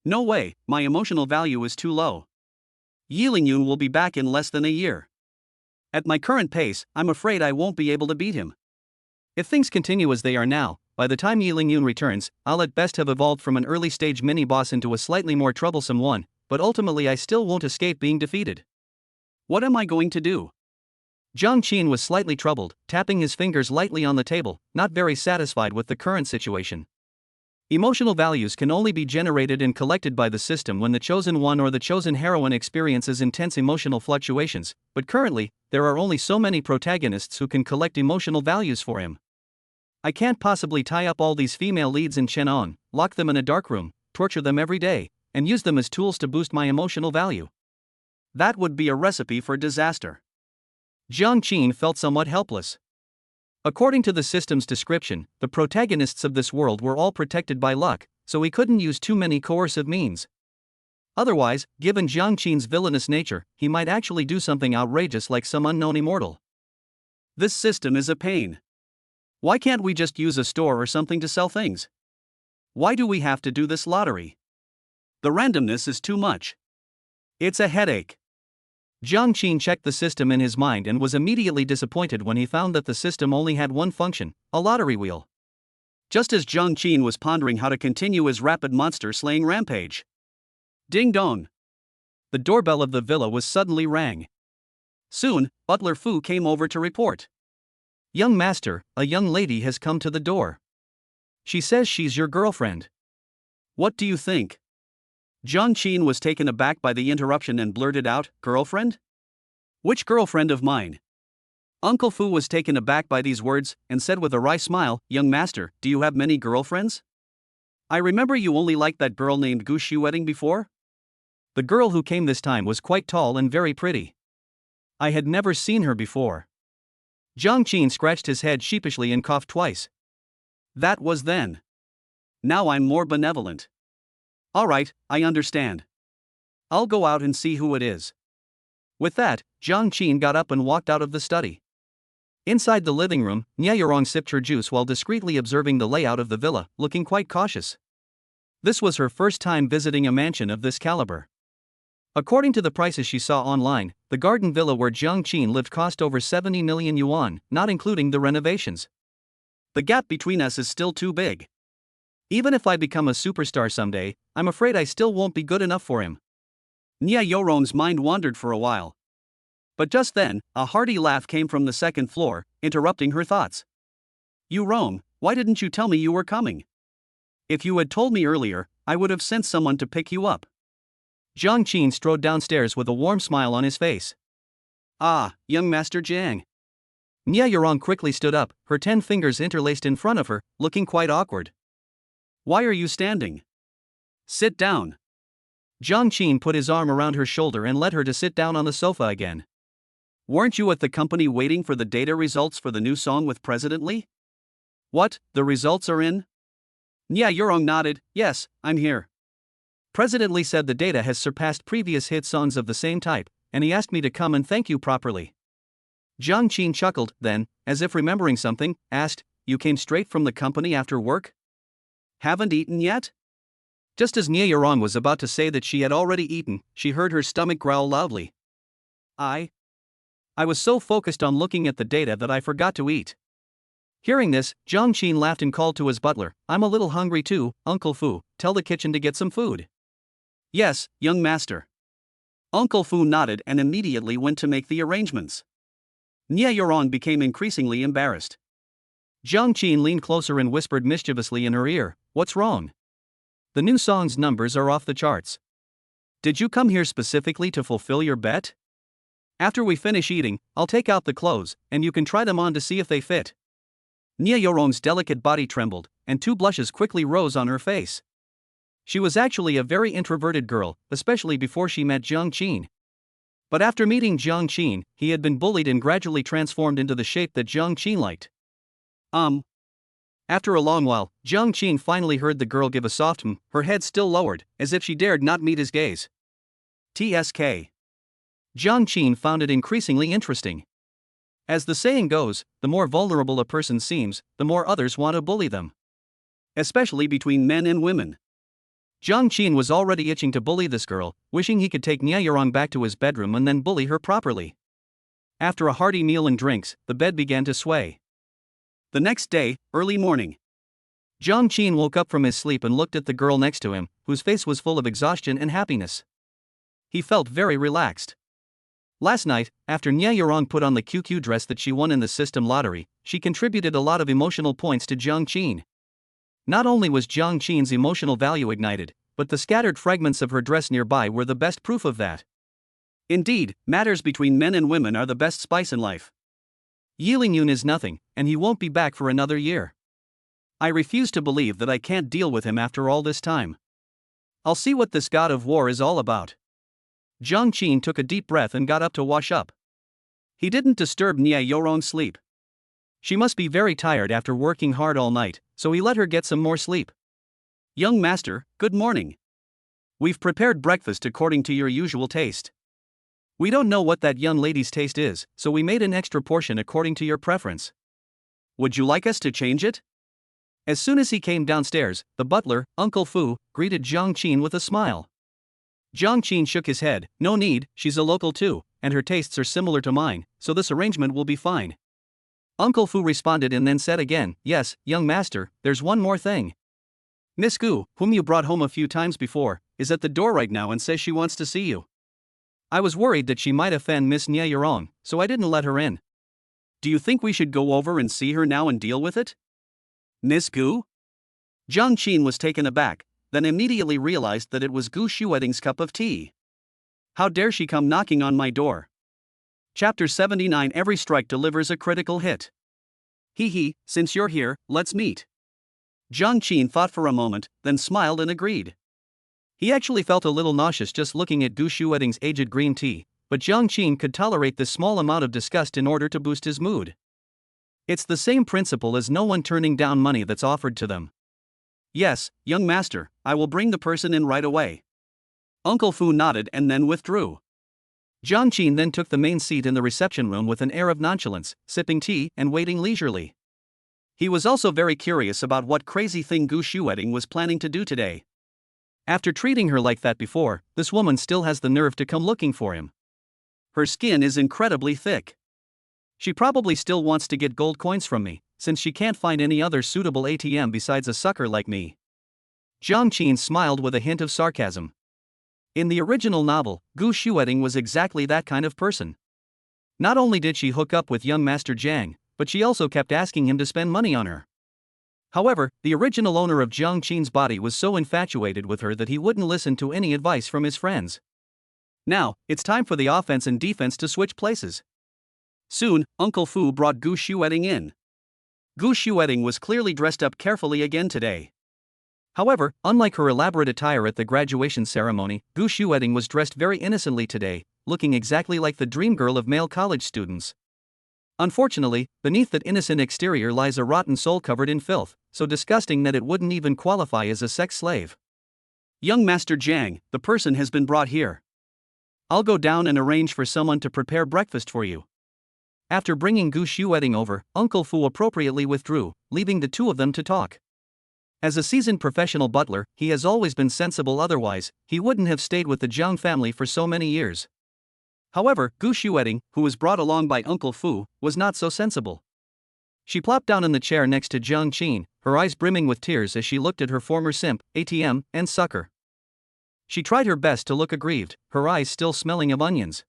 No way, my emotional value is too low. Yi Lingyun will be back in less than a year. At my current pace, I'm afraid I won't be able to beat him. If things continue as they are now, by the time Yi Lingyun returns, I'll at best have evolved from an early-stage mini-boss into a slightly more troublesome one, but ultimately I still won't escape being defeated. What am I going to do? Jiang Qin was slightly troubled, tapping his fingers lightly on the table, not very satisfied with the current situation. Emotional values can only be generated and collected by the system when the chosen one or the chosen heroine experiences intense emotional fluctuations, but currently, there are only so many protagonists who can collect emotional values for him. I can't possibly tie up all these female leads in Chenon, lock them in a darkroom, torture them every day, and use them as tools to boost my emotional value. That would be a recipe for disaster. Jiang Qin felt somewhat helpless. According to the system's description, the protagonists of this world were all protected by luck, so he couldn't use too many coercive means. Otherwise, given Jiang Qin's villainous nature, he might actually do something outrageous like some unknown immortal. This system is a pain. Why can't we just use a store or something to sell things? Why do we have to do this lottery? The randomness is too much. It's a headache. Jiang Qin checked the system in his mind and was immediately disappointed when he found that the system only had one function, a lottery wheel. Just as Jiang Qin was pondering how to continue his rapid monster-slaying rampage. Ding dong! The doorbell of the villa was suddenly rang. Soon, Butler Fu came over to report. Young master, a young lady has come to the door. She says she's your girlfriend. What do you think? Jiang Qin was taken aback by the interruption and blurted out, girlfriend? Which girlfriend of mine? Uncle Fu was taken aback by these words, and said with a wry smile, young master, do you have many girlfriends? I remember you only liked that girl named Gu Xueting before? The girl who came this time was quite tall and very pretty. I had never seen her before. Jiang Qin scratched his head sheepishly and coughed twice. That was then. Now I'm more benevolent. Alright, I understand. I'll go out and see who it is. With that, Jiang Qin got up and walked out of the study. Inside the living room, Nia Yorong sipped her juice while discreetly observing the layout of the villa, looking quite cautious. This was her first time visiting a mansion of this caliber. According to the prices she saw online, the garden villa where Jiang Qin lived cost over 70 million yuan, not including the renovations. The gap between us is still too big. Even if I become a superstar someday, I'm afraid I still won't be good enough for him. Nia Yorong's mind wandered for a while. But just then, a hearty laugh came from the second floor, interrupting her thoughts. You wrong, why didn't you tell me you were coming? If you had told me earlier, I would have sent someone to pick you up. Jiang Qin strode downstairs with a warm smile on his face. Ah, young Master Jiang. Nia Yurong quickly stood up, her 10 fingers interlaced in front of her, looking quite awkward. Why are you standing? Sit down. Jiang Qin put his arm around her shoulder and led her to sit down on the sofa again. Weren't you at the company waiting for the data results for the new song with President Lee? What, the results are in? Nia Yurong nodded, yes, I'm here. President Lee said the data has surpassed previous hit songs of the same type, and he asked me to come and thank you properly. Jiang Qin chuckled, then, as if remembering something, asked, You came straight from the company after work? Haven't eaten yet? Just as Nia Yurong was about to say that she had already eaten, she heard her stomach growl loudly. I was so focused on looking at the data that I forgot to eat. Hearing this, Jiang Qin laughed and called to his butler, I'm a little hungry too, Uncle Fu, tell the kitchen to get some food. Yes, young master. Uncle Fu nodded and immediately went to make the arrangements. Nia Yurong became increasingly embarrassed. Jiang Qin leaned closer and whispered mischievously in her ear, What's wrong? The new song's numbers are off the charts. Did you come here specifically to fulfill your bet? After we finish eating, I'll take out the clothes, and you can try them on to see if they fit. Nia Yurong's delicate body trembled, and 2 blushes quickly rose on her face. She was actually a very introverted girl, especially before she met Jiang Qin. But after meeting Jiang Qin, he had been bullied and gradually transformed into the shape that Jiang Qin liked. After a long while, Jiang Qin finally heard the girl give a soft her head still lowered, as if she dared not meet his gaze. TSK. Jiang Qin found it increasingly interesting. As the saying goes, the more vulnerable a person seems, the more others want to bully them. Especially between men and women. Jiang Qin was already itching to bully this girl, wishing he could take Nia Yurong back to his bedroom and then bully her properly. After a hearty meal and drinks, the bed began to sway. The next day, early morning. Jiang Qin woke up from his sleep and looked at the girl next to him, whose face was full of exhaustion and happiness. He felt very relaxed. Last night, after Nia Yurong put on the QQ dress that she won in the system lottery, she contributed a lot of emotional points to Jiang Qin. Not only was Jiang Qin's emotional value ignited, but the scattered fragments of her dress nearby were the best proof of that. Indeed, matters between men and women are the best spice in life. Yi Lingyun is nothing, and he won't be back for another year. I refuse to believe that I can't deal with him after all this time. I'll see what this god of war is all about. Jiang Qin took a deep breath and got up to wash up. He didn't disturb Nia Yurong's sleep. She must be very tired after working hard all night, so he let her get some more sleep. Young master, good morning. We've prepared breakfast according to your usual taste. We don't know what that young lady's taste is, so we made an extra portion according to your preference. Would you like us to change it? As soon as he came downstairs, the butler, Uncle Fu, greeted Jiang Qin with a smile. Jiang Qin shook his head, no need, she's a local too, and her tastes are similar to mine, so this arrangement will be fine. Uncle Fu responded and then said again, yes, young master, there's one more thing. Miss Gu, whom you brought home a few times before, is at the door right now and says she wants to see you. I was worried that she might offend Miss Nia Yurong, so I didn't let her in. Do you think we should go over and see her now and deal with it? Miss Gu? Jiang Qin was taken aback, then immediately realized that it was Gu Shueting's cup of tea. How dare she come knocking on my door? Chapter 79 Every strike delivers a critical hit. Hee, since you're here, let's meet. Jiang Qin thought for a moment, then smiled and agreed. He actually felt a little nauseous just looking at Gu Shueting's aged green tea, but Jiang Qin could tolerate this small amount of disgust in order to boost his mood. It's the same principle as no one turning down money that's offered to them. Yes, young master, I will bring the person in right away. Uncle Fu nodded and then withdrew. Jiang Qin then took the main seat in the reception room with an air of nonchalance, sipping tea and waiting leisurely. He was also very curious about what crazy thing Gu Shueting was planning to do today. After treating her like that before, this woman still has the nerve to come looking for him. Her skin is incredibly thick. She probably still wants to get gold coins from me, since she can't find any other suitable ATM besides a sucker like me. Jiang Qin smiled with a hint of sarcasm. In the original novel, Gu Shueting was exactly that kind of person. Not only did she hook up with young Master Jiang, but she also kept asking him to spend money on her. However, the original owner of Jiang Qin's body was so infatuated with her that he wouldn't listen to any advice from his friends. Now, it's time for the offense and defense to switch places. Soon, Uncle Fu brought Gu Xueting in. Gu Xueting was clearly dressed up carefully again today. However, unlike her elaborate attire at the graduation ceremony, Gu Xueting was dressed very innocently today, looking exactly like the dream girl of male college students. Unfortunately, beneath that innocent exterior lies a rotten soul covered in filth, so disgusting that it wouldn't even qualify as a sex slave. Young Master Jiang, the person has been brought here. I'll go down and arrange for someone to prepare breakfast for you. After bringing Gu Xueting over, Uncle Fu appropriately withdrew, leaving the two of them to talk. As a seasoned professional butler, he has always been sensible, otherwise, he wouldn't have stayed with the Jiang family for so many years. However, Gu Xueting, who was brought along by Uncle Fu, was not so sensible. She plopped down in the chair next to Jiang Qin, her eyes brimming with tears as she looked at her former simp, ATM, and sucker. She tried her best to look aggrieved, her eyes still smelling of onions.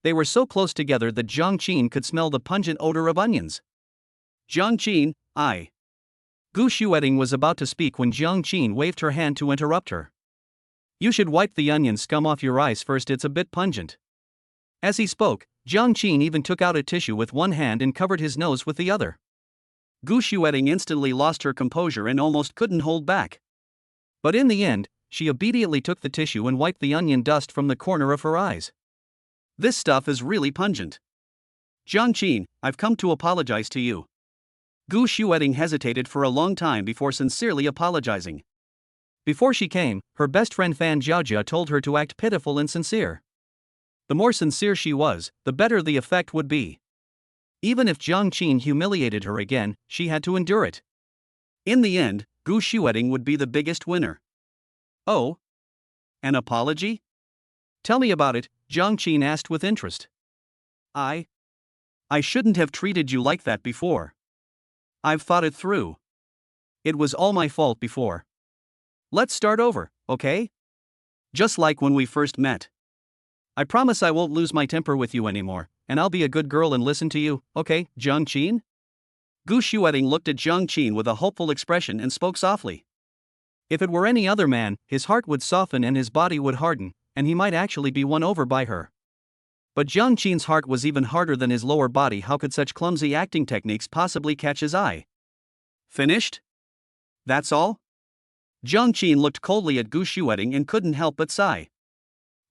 They were so close together that Jiang Qin could smell the pungent odor of onions. Jiang Qin, I. Gu Xueting was about to speak when Jiang Qin waved her hand to interrupt her. You should wipe the onion scum off your eyes first, it's a bit pungent. As he spoke, Jiang Qin even took out a tissue with one hand and covered his nose with the other. Gu Xueting instantly lost her composure and almost couldn't hold back. But in the end, she obediently took the tissue and wiped the onion dust from the corner of her eyes. This stuff is really pungent. Jiang Qin, I've come to apologize to you. Gu Xueting hesitated for a long time before sincerely apologizing. Before she came, her best friend Fan Jiaojia told her to act pitiful and sincere. The more sincere she was, the better the effect would be. Even if Jiang Qin humiliated her again, she had to endure it. In the end, Gu Xueting would be the biggest winner. Oh? An apology? Tell me about it, Jiang Qin asked with interest. I shouldn't have treated you like that before. I've thought it through. It was all my fault before. Let's start over, okay? Just like when we first met. I promise I won't lose my temper with you anymore, and I'll be a good girl and listen to you, okay, Jiang Qin? Gu Xueting looked at Jiang Qin with a hopeful expression and spoke softly. If it were any other man, his heart would soften and his body would harden, and he might actually be won over by her. But Jiang Qin's heart was even harder than his lower body. How could such clumsy acting techniques possibly catch his eye? Finished? That's all? Jiang Qin looked coldly at Gu Xueting and couldn't help but sigh.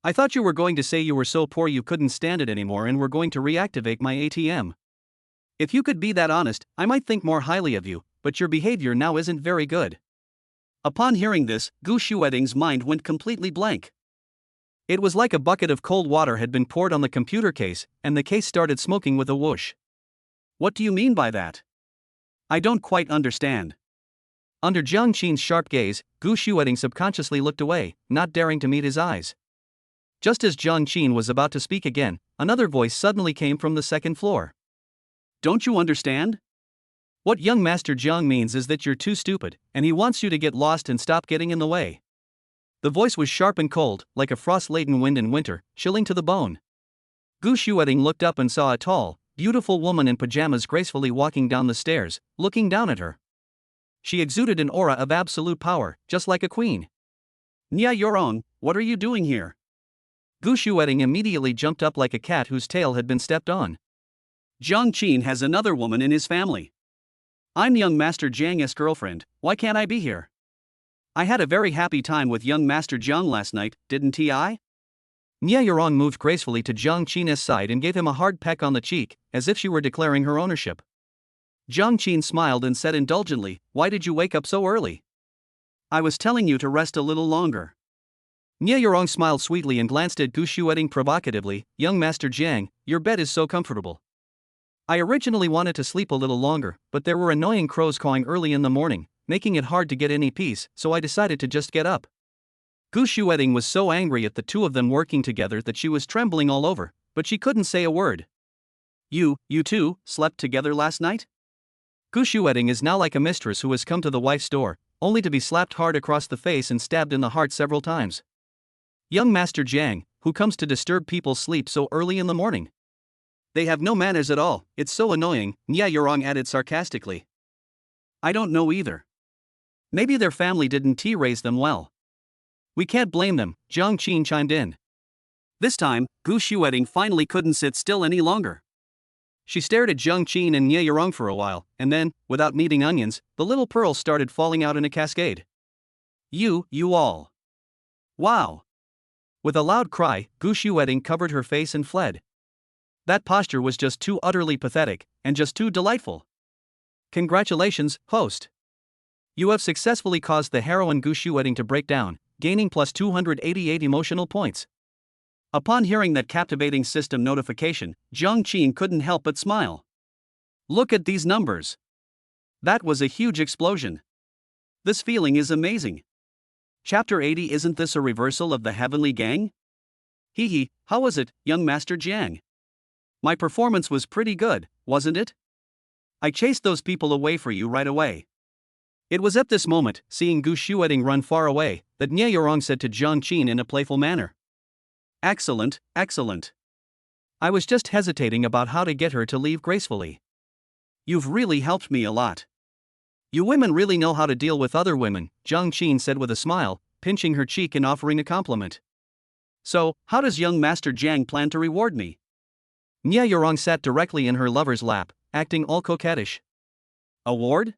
I thought you were going to say you were so poor you couldn't stand it anymore and were going to reactivate my ATM. If you could be that honest, I might think more highly of you, but your behavior now isn't very good. Upon hearing this, Gu Xueting's mind went completely blank. It was like a bucket of cold water had been poured on the computer case, and the case started smoking with a whoosh. What do you mean by that? I don't quite understand. Under Jiang Qin's sharp gaze, Gu Xueting subconsciously looked away, not daring to meet his eyes. Just as Jiang Qin was about to speak again, another voice suddenly came from the second floor. Don't you understand? What young Master Jiang means is that you're too stupid, and he wants you to get lost and stop getting in the way. The voice was sharp and cold, like a frost-laden wind in winter, chilling to the bone. Gu Xueting looked up and saw a tall, beautiful woman in pajamas gracefully walking down the stairs, looking down at her. She exuded an aura of absolute power, just like a queen. Nia Yorong, what are you doing here? Gu Xueting immediately jumped up like a cat whose tail had been stepped on. Jiang Qin has another woman in his family. I'm young Master Jiang's girlfriend, why can't I be here? I had a very happy time with young Master Jiang last night, didn't I? Nia Yorong moved gracefully to Jiang Qin's side and gave him a hard peck on the cheek, as if she were declaring her ownership. Jiang Qin smiled and said indulgently, why did you wake up so early? I was telling you to rest a little longer. Nia Yorong smiled sweetly and glanced at Gu Xueting provocatively, young Master Jiang, your bed is so comfortable. I originally wanted to sleep a little longer, but there were annoying crows cawing early in the morning, making it hard to get any peace, so I decided to just get up. Gu Xueting was so angry at the two of them working together that she was trembling all over, but she couldn't say a word. You two, slept together last night? Gu Xueting is now like a mistress who has come to the wife's door, only to be slapped hard across the face and stabbed in the heart several times. Young Master Jiang, who comes to disturb people's sleep so early in the morning? They have no manners at all, it's so annoying, Nya Yorong added sarcastically. I don't know either. Maybe their family didn't raise them well. We can't blame them, Jiang Qin chimed in. This time, Gu Shueting finally couldn't sit still any longer. She stared at Jiang Qin and Nya Yorong for a while, and then, without needing onions, the little pearls started falling out in a cascade. You all. Wow. With a loud cry, Gu Shueting covered her face and fled. That posture was just too utterly pathetic, and just too delightful. Congratulations, host. You have successfully caused the heroine Gu Shueting to break down, gaining plus 288 emotional points. Upon hearing that captivating system notification, Jiang Qin couldn't help but smile. Look at these numbers. That was a huge explosion. This feeling is amazing. Chapter 80. Isn't this a reversal of the Heavenly Gang? Hee, how was it, young Master Jiang? My performance was pretty good, wasn't it? I chased those people away for you right away. It was at this moment, seeing Gu Shueting run far away, that Nya Yorong said to Jiang Qin in a playful manner. Excellent, excellent. I was just hesitating about how to get her to leave gracefully. You've really helped me a lot. You women really know how to deal with other women, Jiang Qin said with a smile, pinching her cheek and offering a compliment. So, how does young Master Jiang plan to reward me? Nya Yorong sat directly in her lover's lap, acting all coquettish. Award?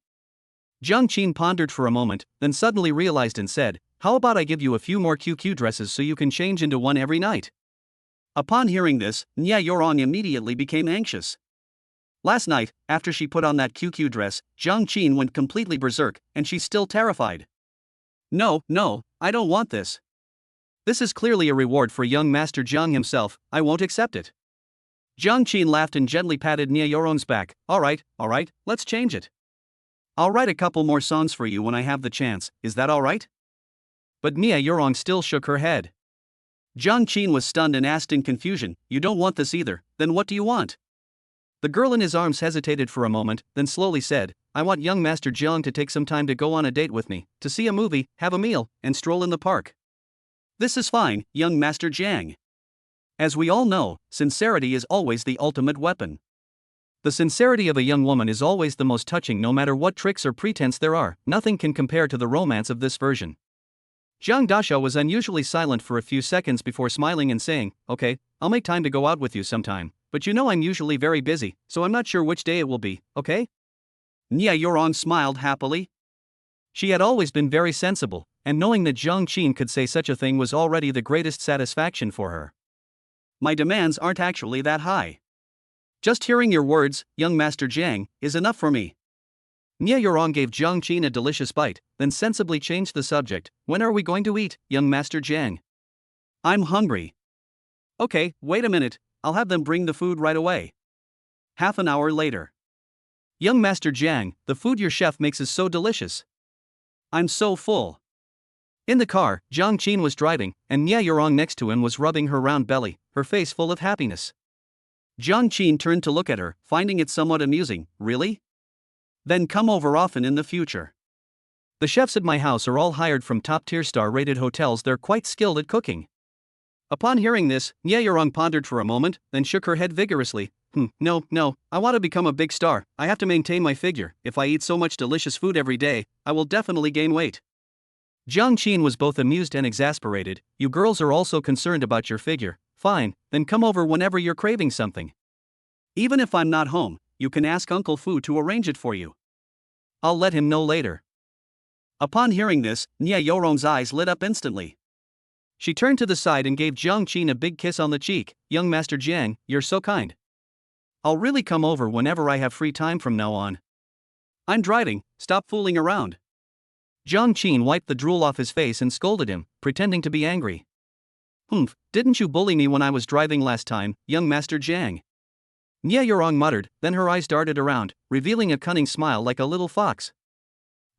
Jiang Qin pondered for a moment, then suddenly realized and said, how about I give you a few more QQ dresses so you can change into one every night? Upon hearing this, Nya Yorong immediately became anxious. Last night, after she put on that QQ dress, Jiang Qin went completely berserk, and she's still terrified. No, I don't want this. This is clearly a reward for young Master Jiang himself, I won't accept it. Jiang Qin laughed and gently patted Nya Yorong's back. Alright, let's change it. I'll write a couple more songs for you when I have the chance, is that alright? But Nya Yorong still shook her head. Jiang Qin was stunned and asked in confusion, you don't want this either, then what do you want? The girl in his arms hesitated for a moment, then slowly said, I want young Master Jiang to take some time to go on a date with me, to see a movie, have a meal, and stroll in the park. This is fine, young Master Jiang. As we all know, sincerity is always the ultimate weapon. The sincerity of a young woman is always the most touching no matter what tricks or pretense there are, nothing can compare to the romance of this version. Jiang Dasha was unusually silent for a few seconds before smiling and saying, okay, I'll make time to go out with you sometime, but you know I'm usually very busy, so I'm not sure which day it will be, okay? Nya Yorong smiled happily. She had always been very sensible, and knowing that Jiang Qin could say such a thing was already the greatest satisfaction for her. My demands aren't actually that high. Just hearing your words, young Master Jiang, is enough for me. Nya Yorong gave Jiang Qin a delicious bite, then sensibly changed the subject. When are we going to eat, young Master Jiang? I'm hungry. Okay, wait a minute, I'll have them bring the food right away. Half an hour later. Young Master Jiang, the food your chef makes is so delicious. I'm so full. In the car, Jiang Qin was driving, and Nya Yorong next to him was rubbing her round belly, her face full of happiness. Jiang Qin turned to look at her, finding it somewhat amusing. Really? Then come over often in the future. The chefs at my house are all hired from top-tier star-rated hotels. They're quite skilled at cooking. Upon hearing this, Nya Yorong pondered for a moment, then shook her head vigorously. No, I want to become a big star. I have to maintain my figure. If I eat so much delicious food every day, I will definitely gain weight. Jiang Qin was both amused and exasperated. You girls are also concerned about your figure. Fine, then come over whenever you're craving something. Even if I'm not home, you can ask Uncle Fu to arrange it for you. I'll let him know later. Upon hearing this, Nya Yorong's eyes lit up instantly. She turned to the side and gave Jiang Qin a big kiss on the cheek. Young Master Jiang, you're so kind. I'll really come over whenever I have free time from now on. I'm driving, stop fooling around. Jiang Qin wiped the drool off his face and scolded him, pretending to be angry. Didn't you bully me when I was driving last time, young Master Jiang? Nya Yorong muttered, then her eyes darted around, revealing a cunning smile like a little fox.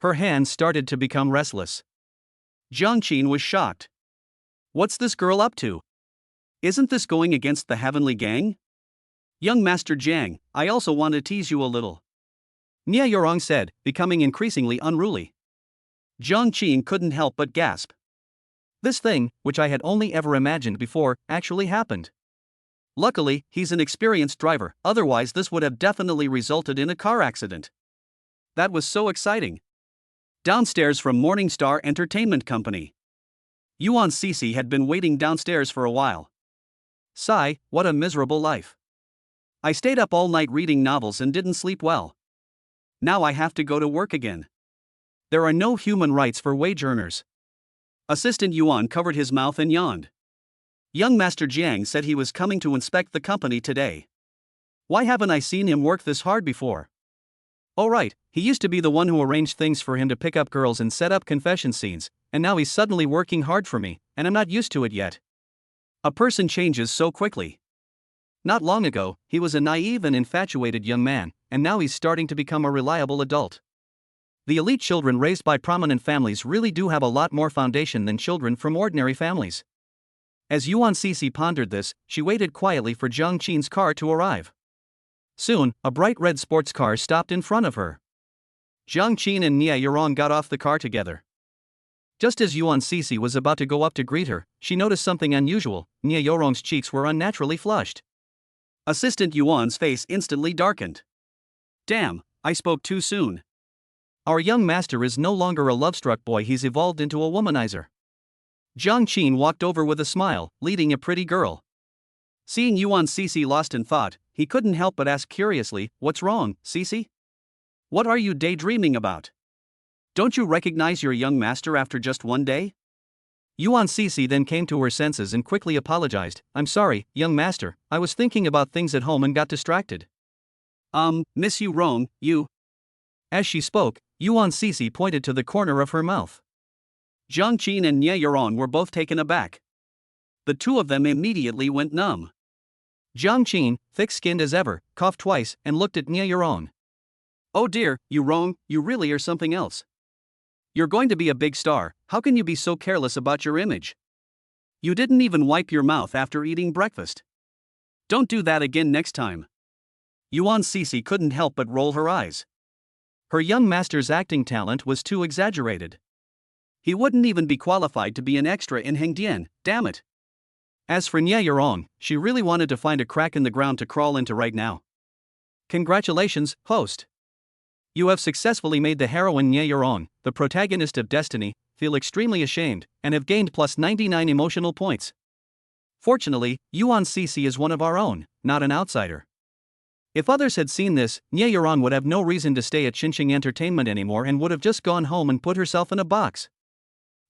Her hands started to become restless. Jiang Qin was shocked. What's this girl up to? Isn't this going against the Heavenly Gang? Young Master Jiang, I also want to tease you a little. Nya Yorong said, becoming increasingly unruly. Jiang Qin couldn't help but gasp. This thing, which I had only ever imagined before, actually happened. Luckily, he's an experienced driver, otherwise this would have definitely resulted in a car accident. That was so exciting. Downstairs from Morningstar Entertainment Company. Yuan Cece had been waiting downstairs for a while. Sigh, what a miserable life. I stayed up all night reading novels and didn't sleep well. Now I have to go to work again. There are no human rights for wage earners. Assistant Yuan covered his mouth and yawned. Young Master Jiang said he was coming to inspect the company today. Why haven't I seen him work this hard before? Oh right, he used to be the one who arranged things for him to pick up girls and set up confession scenes, and now he's suddenly working hard for me, and I'm not used to it yet. A person changes so quickly. Not long ago, he was a naive and infatuated young man, and now he's starting to become a reliable adult. The elite children raised by prominent families really do have a lot more foundation than children from ordinary families. As Yuan Cece pondered this, she waited quietly for Jiang Qin's car to arrive. Soon, a bright red sports car stopped in front of her. Jiang Qin and Nie Yurong got off the car together. Just as Yuan Cece was about to go up to greet her, she noticed something unusual. Nie Yurong's cheeks were unnaturally flushed. Assistant Yuan's face instantly darkened. Damn, I spoke too soon. Our young master is no longer a love-struck boy, he's evolved into a womanizer. Jiang Qin walked over with a smile, leading a pretty girl. Seeing Yuan Cece lost in thought, he couldn't help but ask curiously, "What's wrong, Cece? What are you daydreaming about? Don't you recognize your young master after just one day?" Yuan Cece then came to her senses and quickly apologized. "I'm sorry, young master, I was thinking about things at home and got distracted." Miss Yurong, you..." As she spoke, Yuan Cece pointed to the corner of her mouth. Jiang Qin and Nie Yurong were both taken aback. The two of them immediately went numb. Jiang Qin, thick-skinned as ever, coughed twice and looked at Nie Yurong. "Oh dear, Yurong, you really are something else. You're going to be a big star, how can you be so careless about your image? You didn't even wipe your mouth after eating breakfast. Don't do that again next time." Yuan Cece couldn't help but roll her eyes. Her young master's acting talent was too exaggerated. He wouldn't even be qualified to be an extra in Hengdian, damn it. As for Nie Yurong, she really wanted to find a crack in the ground to crawl into right now. Congratulations, host. You have successfully made the heroine Nie Yurong, the protagonist of Destiny, feel extremely ashamed, and have gained plus 99 emotional points. Fortunately, Yuan Cece is one of our own, not an outsider. If others had seen this, Nie Yurong would have no reason to stay at Xinqing Entertainment anymore and would have just gone home and put herself in a box.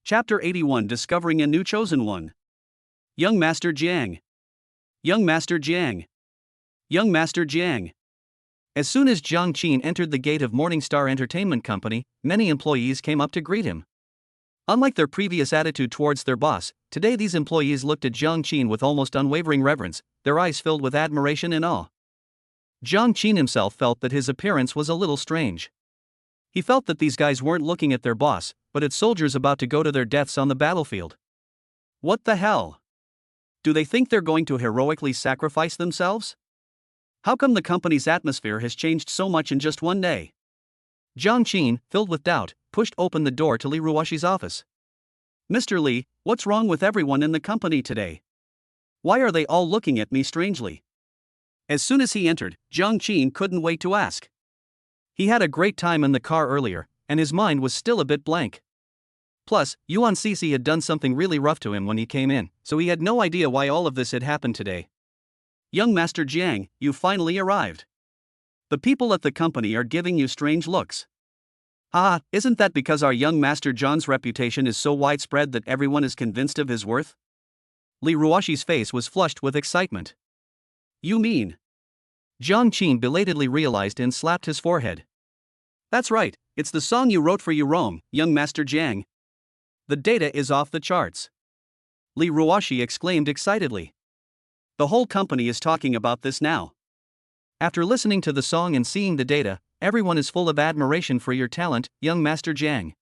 Chapter 81, Discovering a New Chosen One. Young Master Jiang. Young Master Jiang. Young Master Jiang. As soon as Jiang Qin entered the gate of Morningstar Entertainment Company, many employees came up to greet him. Unlike their previous attitude towards their boss, today these employees looked at Jiang Qin with almost unwavering reverence, their eyes filled with admiration and awe. Jiang Qin himself felt that his appearance was a little strange. He felt that these guys weren't looking at their boss, but at soldiers about to go to their deaths on the battlefield. What the hell? Do they think they're going to heroically sacrifice themselves? How come the company's atmosphere has changed so much in just one day? Jiang Qin, filled with doubt, pushed open the door to Li Ruoshi's office. "Mr. Li, what's wrong with everyone in the company today? Why are they all looking at me strangely?" As soon as he entered, Jiang Qin couldn't wait to ask. He had a great time in the car earlier, and his mind was still a bit blank. Plus, Yuan Cece had done something really rough to him when he came in, so he had no idea why all of this had happened today. "Young Master Jiang, you finally arrived. The people at the company are giving you strange looks. Haha, isn't that because our young Master John's reputation is so widespread that everyone is convinced of his worth?" Li Ruoshi's face was flushed with excitement. "You mean?" Jiang Qin belatedly realized and slapped his forehead. "That's right, it's the song you wrote for Yurong, young Master Jiang. The data is off the charts." Li Ruoshi exclaimed excitedly. "The whole company is talking about this now. After listening to the song and seeing the data, everyone is full of admiration for your talent, young Master Jiang.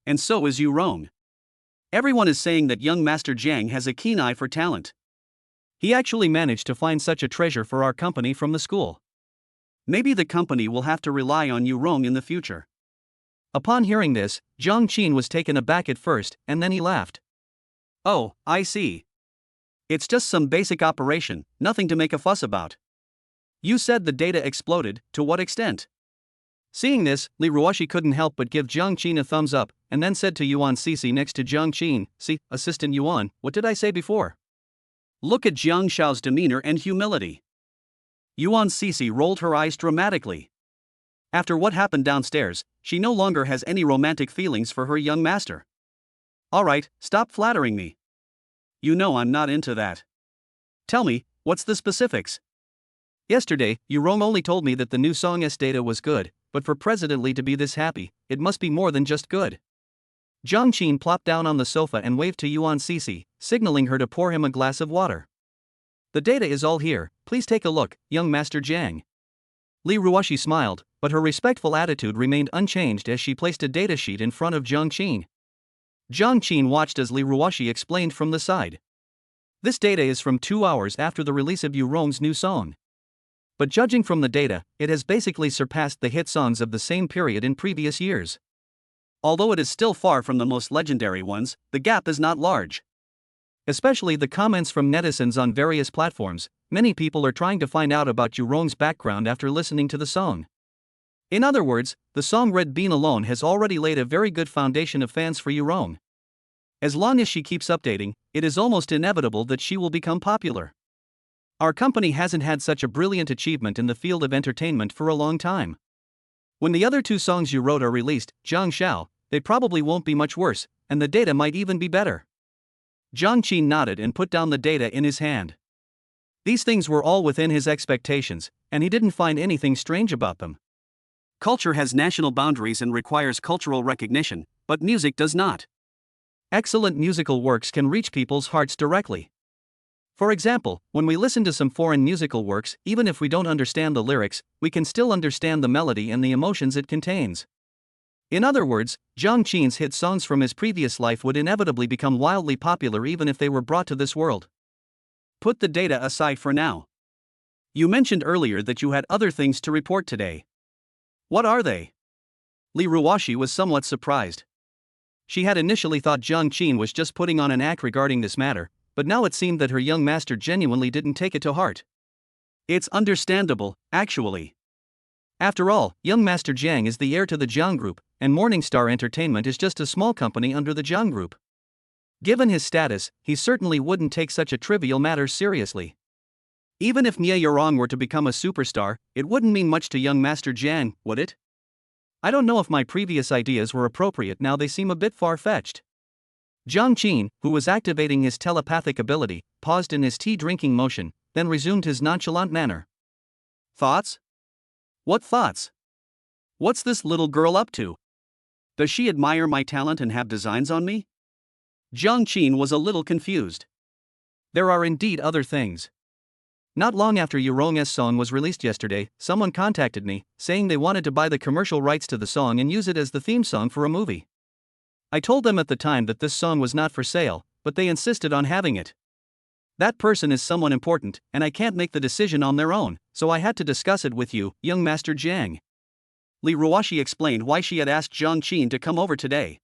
And so is Yurong. Everyone is saying that young Master Jiang has a keen eye for talent. He actually managed to find such a treasure for our company from the school. Maybe the company will have to rely on Yurong in the future." Upon hearing this, Jiang Qin was taken aback at first, and then he laughed. "Oh, I see. It's just some basic operation, nothing to make a fuss about. You said the data exploded, to what extent? Seeing this, Li Ruoshi couldn't help but give Jiang Qin a thumbs up, and then said to Yuan Cece next to Jiang Qin, "See, Assistant Yuan, what did I say before?" Look at Jiang Xiao's demeanor and humility. Yuan Cece rolled her eyes dramatically. After what happened downstairs, she no longer has any romantic feelings for her young master. Alright, stop flattering me. You know I'm not into that. Tell me, what's the specifics? Yesterday, Jerome only told me that the new song's data was good, but for President Li to be this happy, it must be more than just good. Jiang Qin plopped down on the sofa and waved to Yuan Cece, signaling her to pour him a glass of water. The data is all here, please take a look, young Master Jiang. Li Ruoshi smiled, but her respectful attitude remained unchanged as she placed a datasheet in front of Jiang Qin. Jiang Qin watched as Li Ruoshi explained from the side. This data is from 2 hours after the release of Jerome's new song. But judging from the data, it has basically surpassed the hit songs of the same period in previous years. Although it is still far from the most legendary ones, the gap is not large. Especially the comments from netizens on various platforms, many people are trying to find out about Jerome's background after listening to the song. In other words, the song Red Bean alone has already laid a very good foundation of fans for Jerome. As long as she keeps updating, it is almost inevitable that she will become popular. Our company hasn't had such a brilliant achievement in the field of entertainment for a long time. When the other 2 songs you wrote are released, Zhang Xiao, they probably won't be much worse, and the data might even be better. Jiang Qin nodded and put down the data in his hand. These things were all within his expectations, and he didn't find anything strange about them. Culture has national boundaries and requires cultural recognition, but music does not. Excellent musical works can reach people's hearts directly. For example, when we listen to some foreign musical works, even if we don't understand the lyrics, we can still understand the melody and the emotions it contains. In other words, Jiang Qin's hit songs from his previous life would inevitably become wildly popular even if they were brought to this world. Put the data aside for now. You mentioned earlier that you had other things to report today. What are they? Li Ruoshi was somewhat surprised. She had initially thought Jiang Qin was just putting on an act regarding this matter, but now it seemed that her young master genuinely didn't take it to heart. It's understandable, actually. After all, young Master Jiang is the heir to the Jiang Group, and Morningstar Entertainment is just a small company under the Jiang Group. Given his status, he certainly wouldn't take such a trivial matter seriously. Even if Mia Yorong were to become a superstar, it wouldn't mean much to young Master Jiang, would it? I don't know if my previous ideas were appropriate now, they seem a bit far-fetched. Jiang Qin, who was activating his telepathic ability, paused in his tea-drinking motion, then resumed his nonchalant manner. Thoughts? What thoughts? What's this little girl up to? Does she admire my talent and have designs on me? Jiang Qin was a little confused. There are indeed other things. Not long after Jerome's song was released yesterday, someone contacted me, saying they wanted to buy the commercial rights to the song and use it as the theme song for a movie. I told them at the time that this song was not for sale, but they insisted on having it. That person is someone important, and I can't make the decision on their own, so I had to discuss it with you, young Master Jiang. Li Ruoshi explained why she had asked Jiang Qin to come over today.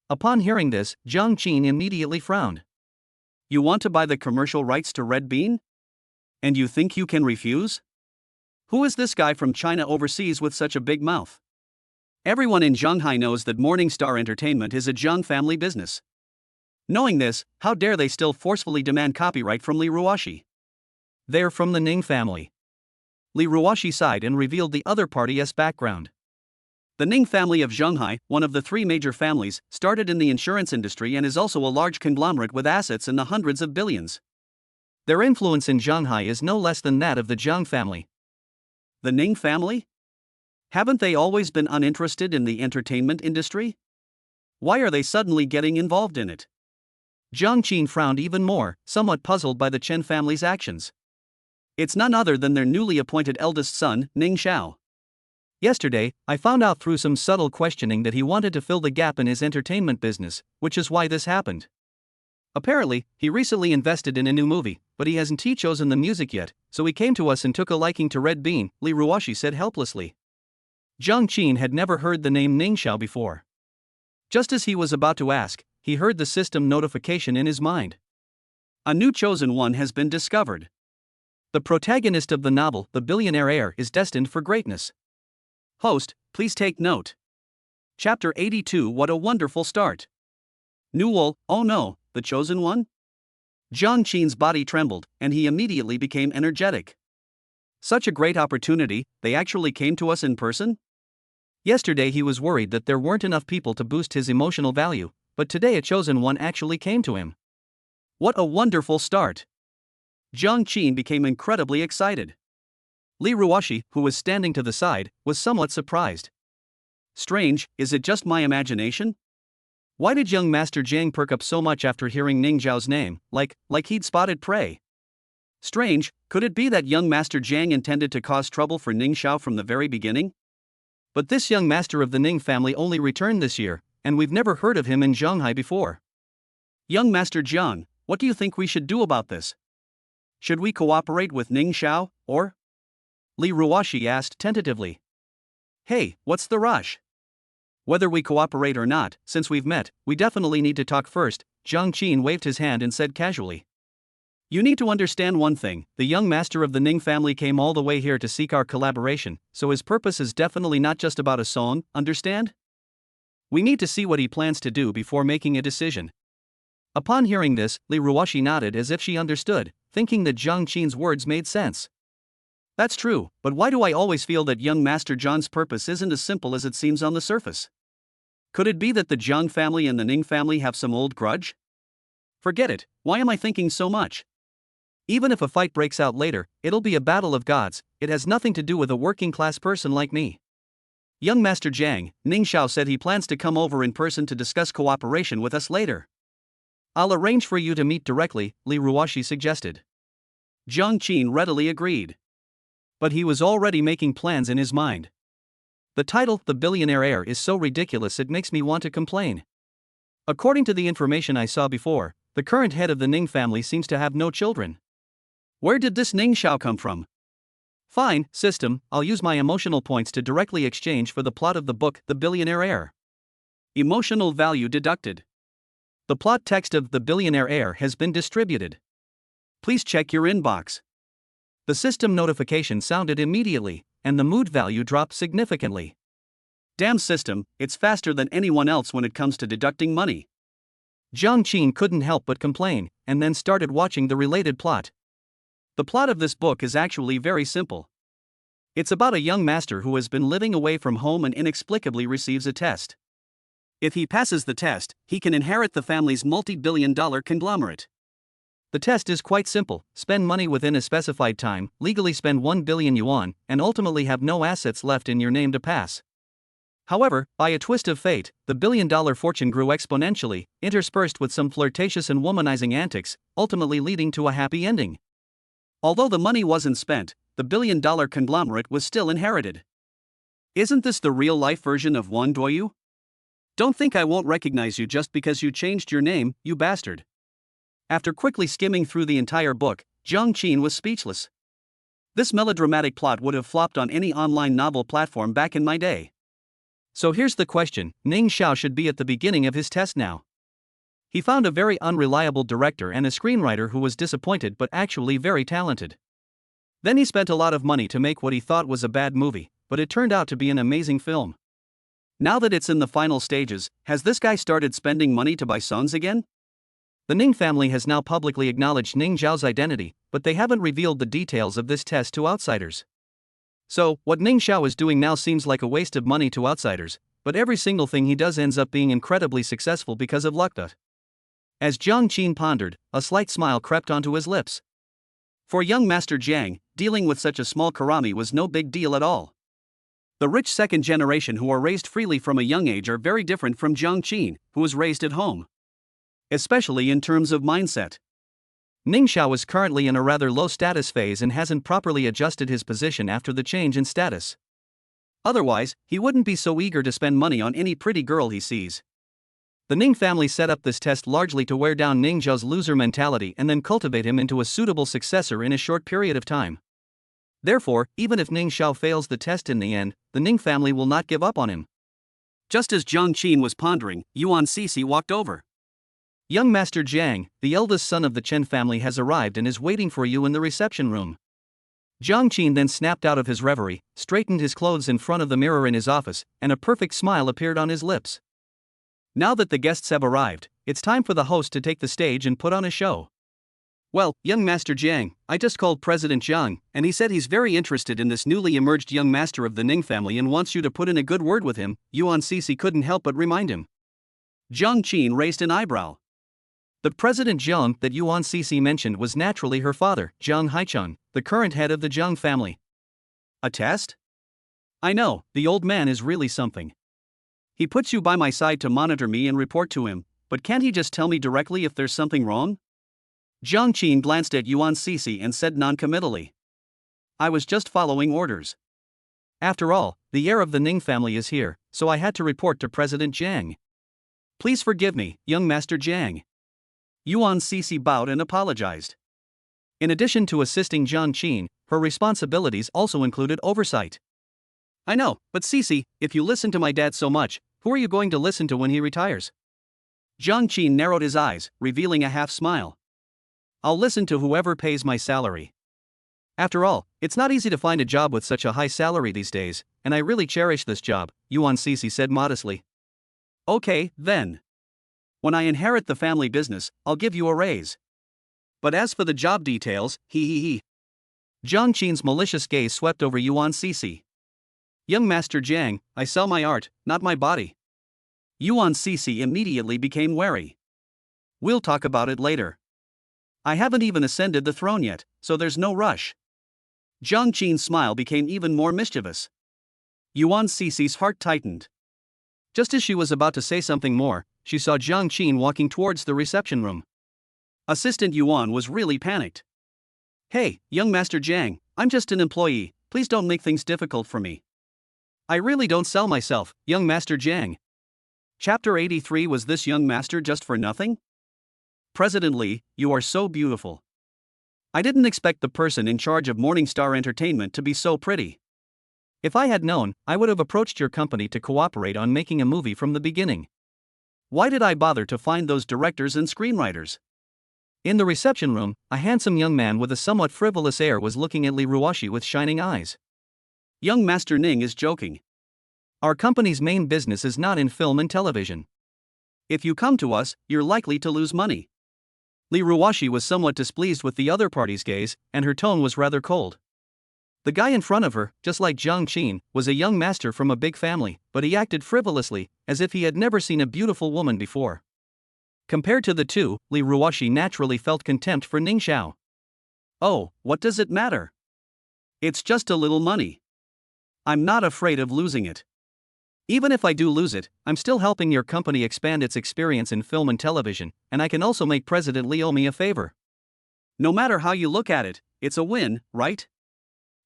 Upon hearing this, Jiang Qin immediately frowned. You want to buy the commercial rights to Red Bean? And you think you can refuse? Who is this guy from China overseas with such a big mouth? Everyone in Shanghai knows that Morningstar Entertainment is a Jiang family business. Knowing this, how dare they still forcefully demand copyright from Li Ruoshi? They're from the Ning family. Li Ruoshi sighed and revealed the other party's background. The Ning family of Shanghai, one of the 3 major families, started in the insurance industry and is also a large conglomerate with assets in the hundreds of billions. Their influence in Shanghai is no less than that of the Jiang family. The Ning family? Haven't they always been uninterested in the entertainment industry? Why are they suddenly getting involved in it? Jiang Qin frowned even more, somewhat puzzled by the Chen family's actions. It's none other than their newly appointed eldest son, Ning Xiao. Yesterday, I found out through some subtle questioning that he wanted to fill the gap in his entertainment business, which is why this happened. Apparently, he recently invested in a new movie, but he hasn't chosen the music yet, so he came to us and took a liking to Red Bean, Li Ruoshi said helplessly. Jiang Qin had never heard the name Ning Xiao before. Just as he was about to ask, he heard the system notification in his mind. A new chosen one has been discovered. The protagonist of the novel, The Billionaire Heir, is destined for greatness. Host, please take note. Chapter 82. What a wonderful start. Newell, oh no, the chosen one? Jiang Qin's body trembled, and he immediately became energetic. Such a great opportunity, they actually came to us in person? Yesterday he was worried that there weren't enough people to boost his emotional value, but today a chosen one actually came to him. What a wonderful start! Jiang Qin became incredibly excited. Li Ruoxi, who was standing to the side, was somewhat surprised. Strange, is it just my imagination? Why did young Master Jiang perk up so much after hearing Ning Zhao's name, like he'd spotted prey? Strange, could it be that young Master Jiang intended to cause trouble for Ning Zhao from the very beginning? But this young master of the Ning family only returned this year, and we've never heard of him in Shanghai before. Young Master Jiang, what do you think we should do about this? Should we cooperate with Ning Zhao, or? Li Ruoxi asked tentatively. Hey, what's the rush? Whether we cooperate or not, since we've met, we definitely need to talk first. Jiang Qin waved his hand and said casually. You need to understand one thing, the young master of the Ning family came all the way here to seek our collaboration, so his purpose is definitely not just about a song, understand? We need to see what he plans to do before making a decision. Upon hearing this, Li Ruoxi nodded as if she understood, thinking that Jiang Qin's words made sense. That's true, but why do I always feel that young Master Jiang's purpose isn't as simple as it seems on the surface? Could it be that the Jiang family and the Ning family have some old grudge? Forget it, why am I thinking so much? Even if a fight breaks out later, it'll be a battle of gods, it has nothing to do with a working-class person like me. Young Master Jiang, Ning Zhao said he plans to come over in person to discuss cooperation with us later. I'll arrange for you to meet directly, Li Ruoxi suggested. Jiang Qin readily agreed. But he was already making plans in his mind. The title, The Billionaire Heir, is so ridiculous it makes me want to complain. According to the information I saw before, the current head of the Ning family seems to have no children. Where did this Ning Zhao come from? Fine, system, I'll use my emotional points to directly exchange for the plot of the book, The Billionaire Heir. Emotional value deducted. The plot text of The Billionaire Heir has been distributed. Please check your inbox. The system notification sounded immediately, and the mood value dropped significantly. Damn system, it's faster than anyone else when it comes to deducting money. Jiang Qin couldn't help but complain, and then started watching the related plot. The plot of this book is actually very simple. It's about a young master who has been living away from home and inexplicably receives a test. If he passes the test, he can inherit the family's multi-billion-dollar conglomerate. The test is quite simple: spend money within a specified time, legally spend 1 billion yuan, and ultimately have no assets left in your name to pass. However, by a twist of fate, the billion-dollar fortune grew exponentially, interspersed with some flirtatious and womanizing antics, ultimately leading to a happy ending. Although the money wasn't spent, the billion-dollar conglomerate was still inherited. Isn't this the real-life version of Wan Duoyu? Don't think I won't recognize you just because you changed your name, you bastard. After quickly skimming through the entire book, Jiang Qin was speechless. This melodramatic plot would have flopped on any online novel platform back in my day. So here's the question: Ning Zhao should be at the beginning of his test now. He found a very unreliable director and a screenwriter who was disappointed but actually very talented. Then he spent a lot of money to make what he thought was a bad movie, but it turned out to be an amazing film. Now that it's in the final stages, has this guy started spending money to buy songs again? The Ning family has now publicly acknowledged Ning Zhao's identity, but they haven't revealed the details of this test to outsiders. So, what Ning Zhao is doing now seems like a waste of money to outsiders, but every single thing he does ends up being incredibly successful because of luck. As Jiang Qin pondered, a slight smile crept onto his lips. For young Master Jiang, dealing with such a small karami was no big deal at all. The rich second generation who are raised freely from a young age are very different from Jiang Qin, who was raised at home. Especially in terms of mindset. Ning Zhao is currently in a rather low status phase and hasn't properly adjusted his position after the change in status. Otherwise, he wouldn't be so eager to spend money on any pretty girl he sees. The Ning family set up this test largely to wear down Ning Zhao's loser mentality and then cultivate him into a suitable successor in a short period of time. Therefore, even if Ning Zhao fails the test in the end, the Ning family will not give up on him. Just as Jiang Qin was pondering, Yuan Sisi walked over. Young Master Jiang, the eldest son of the Chen family, has arrived and is waiting for you in the reception room. Jiang Qin then snapped out of his reverie, straightened his clothes in front of the mirror in his office, and a perfect smile appeared on his lips. Now that the guests have arrived, it's time for the host to take the stage and put on a show. Well, young Master Jiang, I just called President Jiang, and he said he's very interested in this newly emerged young master of the Ning family and wants you to put in a good word with him, Yuan Cece couldn't help but remind him. Jiang Qin raised an eyebrow. The President Jiang that Yuan Cece mentioned was naturally her father, Jiang Haicheng, the current head of the Jiang family. A test? I know, the old man is really something. He puts you by my side to monitor me and report to him, but can't he just tell me directly if there's something wrong? Jiang Qin glanced at Yuan Cece and said noncommittally. I was just following orders. After all, the heir of the Ning family is here, so I had to report to President Jiang. Please forgive me, young Master Jiang. Yuan Cece bowed and apologized. In addition to assisting Jiang Qin, her responsibilities also included oversight. I know, but Cece, if you listen to my dad so much, who are you going to listen to when he retires? Jiang Qin narrowed his eyes, revealing a half smile. I'll listen to whoever pays my salary. After all, it's not easy to find a job with such a high salary these days, and I really cherish this job, Yuan Cece said modestly. Okay, then. When I inherit the family business, I'll give you a raise. But as for the job details, he. Jiang Qin's malicious gaze swept over Yuan Cece. Young Master Jiang, I sell my art, not my body. Yuan Cece immediately became wary. We'll talk about it later. I haven't even ascended the throne yet, so there's no rush. Jiang Qin's smile became even more mischievous. Yuan Cece's heart tightened. Just as she was about to say something more, she saw Jiang Qin walking towards the reception room. Assistant Yuan was really panicked. Hey, young Master Jiang, I'm just an employee, please don't make things difficult for me. I really don't sell myself, young Master Jiang. Chapter 83. Was this young master just for nothing? President Li, you are so beautiful. I didn't expect the person in charge of Morningstar Entertainment to be so pretty. If I had known, I would have approached your company to cooperate on making a movie from the beginning. Why did I bother to find those directors and screenwriters? In the reception room, a handsome young man with a somewhat frivolous air was looking at Li Ruoxi with shining eyes. Young Master Ning is joking. Our company's main business is not in film and television. If you come to us, you're likely to lose money. Li Ruoxi was somewhat displeased with the other party's gaze, and her tone was rather cold. The guy in front of her, just like Jiang Qin, was a young master from a big family, but he acted frivolously, as if he had never seen a beautiful woman before. Compared to the two, Li Ruoxi naturally felt contempt for Ning Xiao. Oh, what does it matter? It's just a little money. I'm not afraid of losing it. Even if I do lose it, I'm still helping your company expand its experience in film and television, and I can also make President Li owe me a favor. No matter how you look at it, it's a win, right?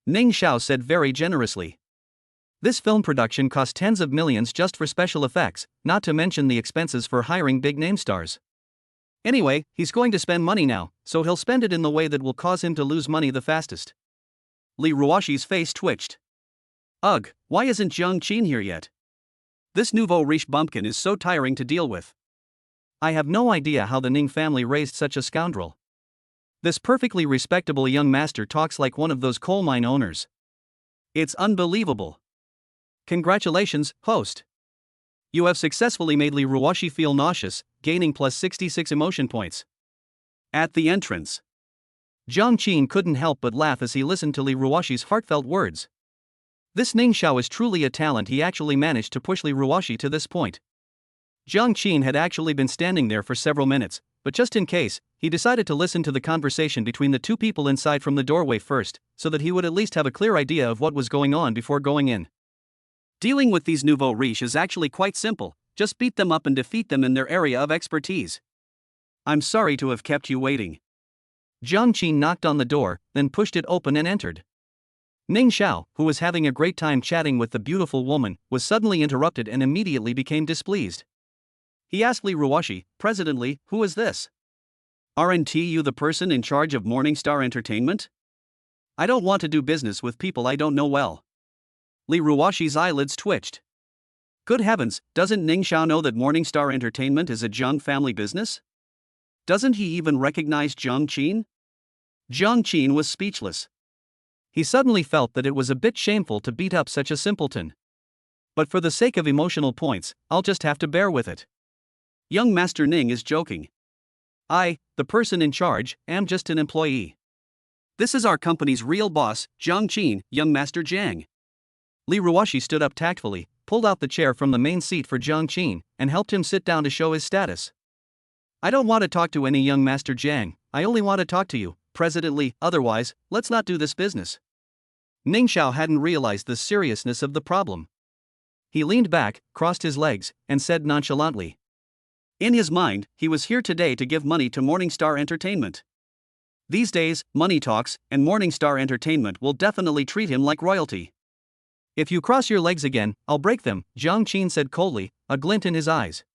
Ning Xiao said very generously. This film production cost tens of millions just for special effects, not to mention the expenses for hiring big-name stars. Anyway, he's going to spend money now, so he'll spend it in the way that will cause him to lose money the fastest. Li Ruoxi's face twitched. Ugh, why isn't Jiang Qin here yet? This nouveau riche bumpkin is so tiring to deal with. I have no idea how the Ning family raised such a scoundrel. This perfectly respectable young master talks like one of those coal mine owners. It's unbelievable. Congratulations, host. You have successfully made Li Ruoxi feel nauseous, gaining plus 66 emotion points. At the entrance, Jiang Qin couldn't help but laugh as he listened to Li Ruoxi's heartfelt words. This Ning Xiao is truly a talent. He actually managed to push Li Ruoxi to this point. Jiang Qin had actually been standing there for several minutes, but just in case, he decided to listen to the conversation between the two people inside from the doorway first, so that he would at least have a clear idea of what was going on before going in. Dealing with these nouveau riches is actually quite simple, just beat them up and defeat them in their area of expertise. I'm sorry to have kept you waiting. Jiang Qin knocked on the door, then pushed it open and entered. Ning Xiao, who was having a great time chatting with the beautiful woman, was suddenly interrupted and immediately became displeased. He asked Li Ruoxi, President Li, who is this? Aren't you the person in charge of Morningstar Entertainment? I don't want to do business with people I don't know well. Li Ruoxi's eyelids twitched. Good heavens, doesn't Ning Xiao know that Morningstar Entertainment is a Jiang family business? Doesn't he even recognize Jiang Qin? Jiang Qin was speechless. He suddenly felt that it was a bit shameful to beat up such a simpleton. But for the sake of emotional points, I'll just have to bear with it. Young Master Ning is joking. I, the person in charge, am just an employee. This is our company's real boss, Jiang Qin, young Master Jiang. Li Ruoxi stood up tactfully, pulled out the chair from the main seat for Jiang Qin, and helped him sit down to show his status. I don't want to talk to any young Master Jiang, I only want to talk to you, President Li, otherwise, let's not do this business. Ning Xiao hadn't realized the seriousness of the problem. He leaned back, crossed his legs, and said nonchalantly. In his mind, he was here today to give money to Morningstar Entertainment. These days, money talks, and Morningstar Entertainment will definitely treat him like royalty. If you cross your legs again, I'll break them, Jiang Qin said coldly, a glint in his eyes.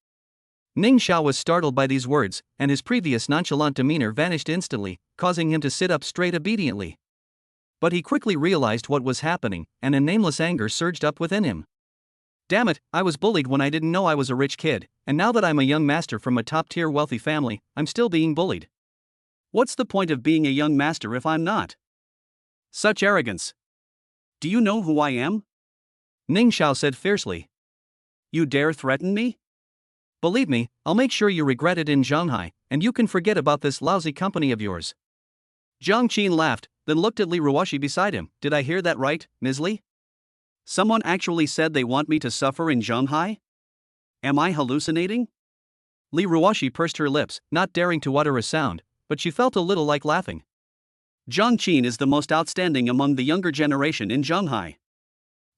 Ning Xiao was startled by these words, and his previous nonchalant demeanor vanished instantly, causing him to sit up straight obediently. But he quickly realized what was happening, and a nameless anger surged up within him. Damn it, I was bullied when I didn't know I was a rich kid, and now that I'm a young master from a top-tier wealthy family, I'm still being bullied. What's the point of being a young master if I'm not? Such arrogance. Do you know who I am? Ning Xiao said fiercely. You dare threaten me? Believe me, I'll make sure you regret it in Shanghai, and you can forget about this lousy company of yours. Jiang Qin laughed, then looked at Li Ruoxi beside him. Did I hear that right, Ms. Li? Someone actually said they want me to suffer in Shanghai? Am I hallucinating? Li Ruoxi pursed her lips, not daring to utter a sound, but she felt a little like laughing. Jiang Qin is the most outstanding among the younger generation in Shanghai.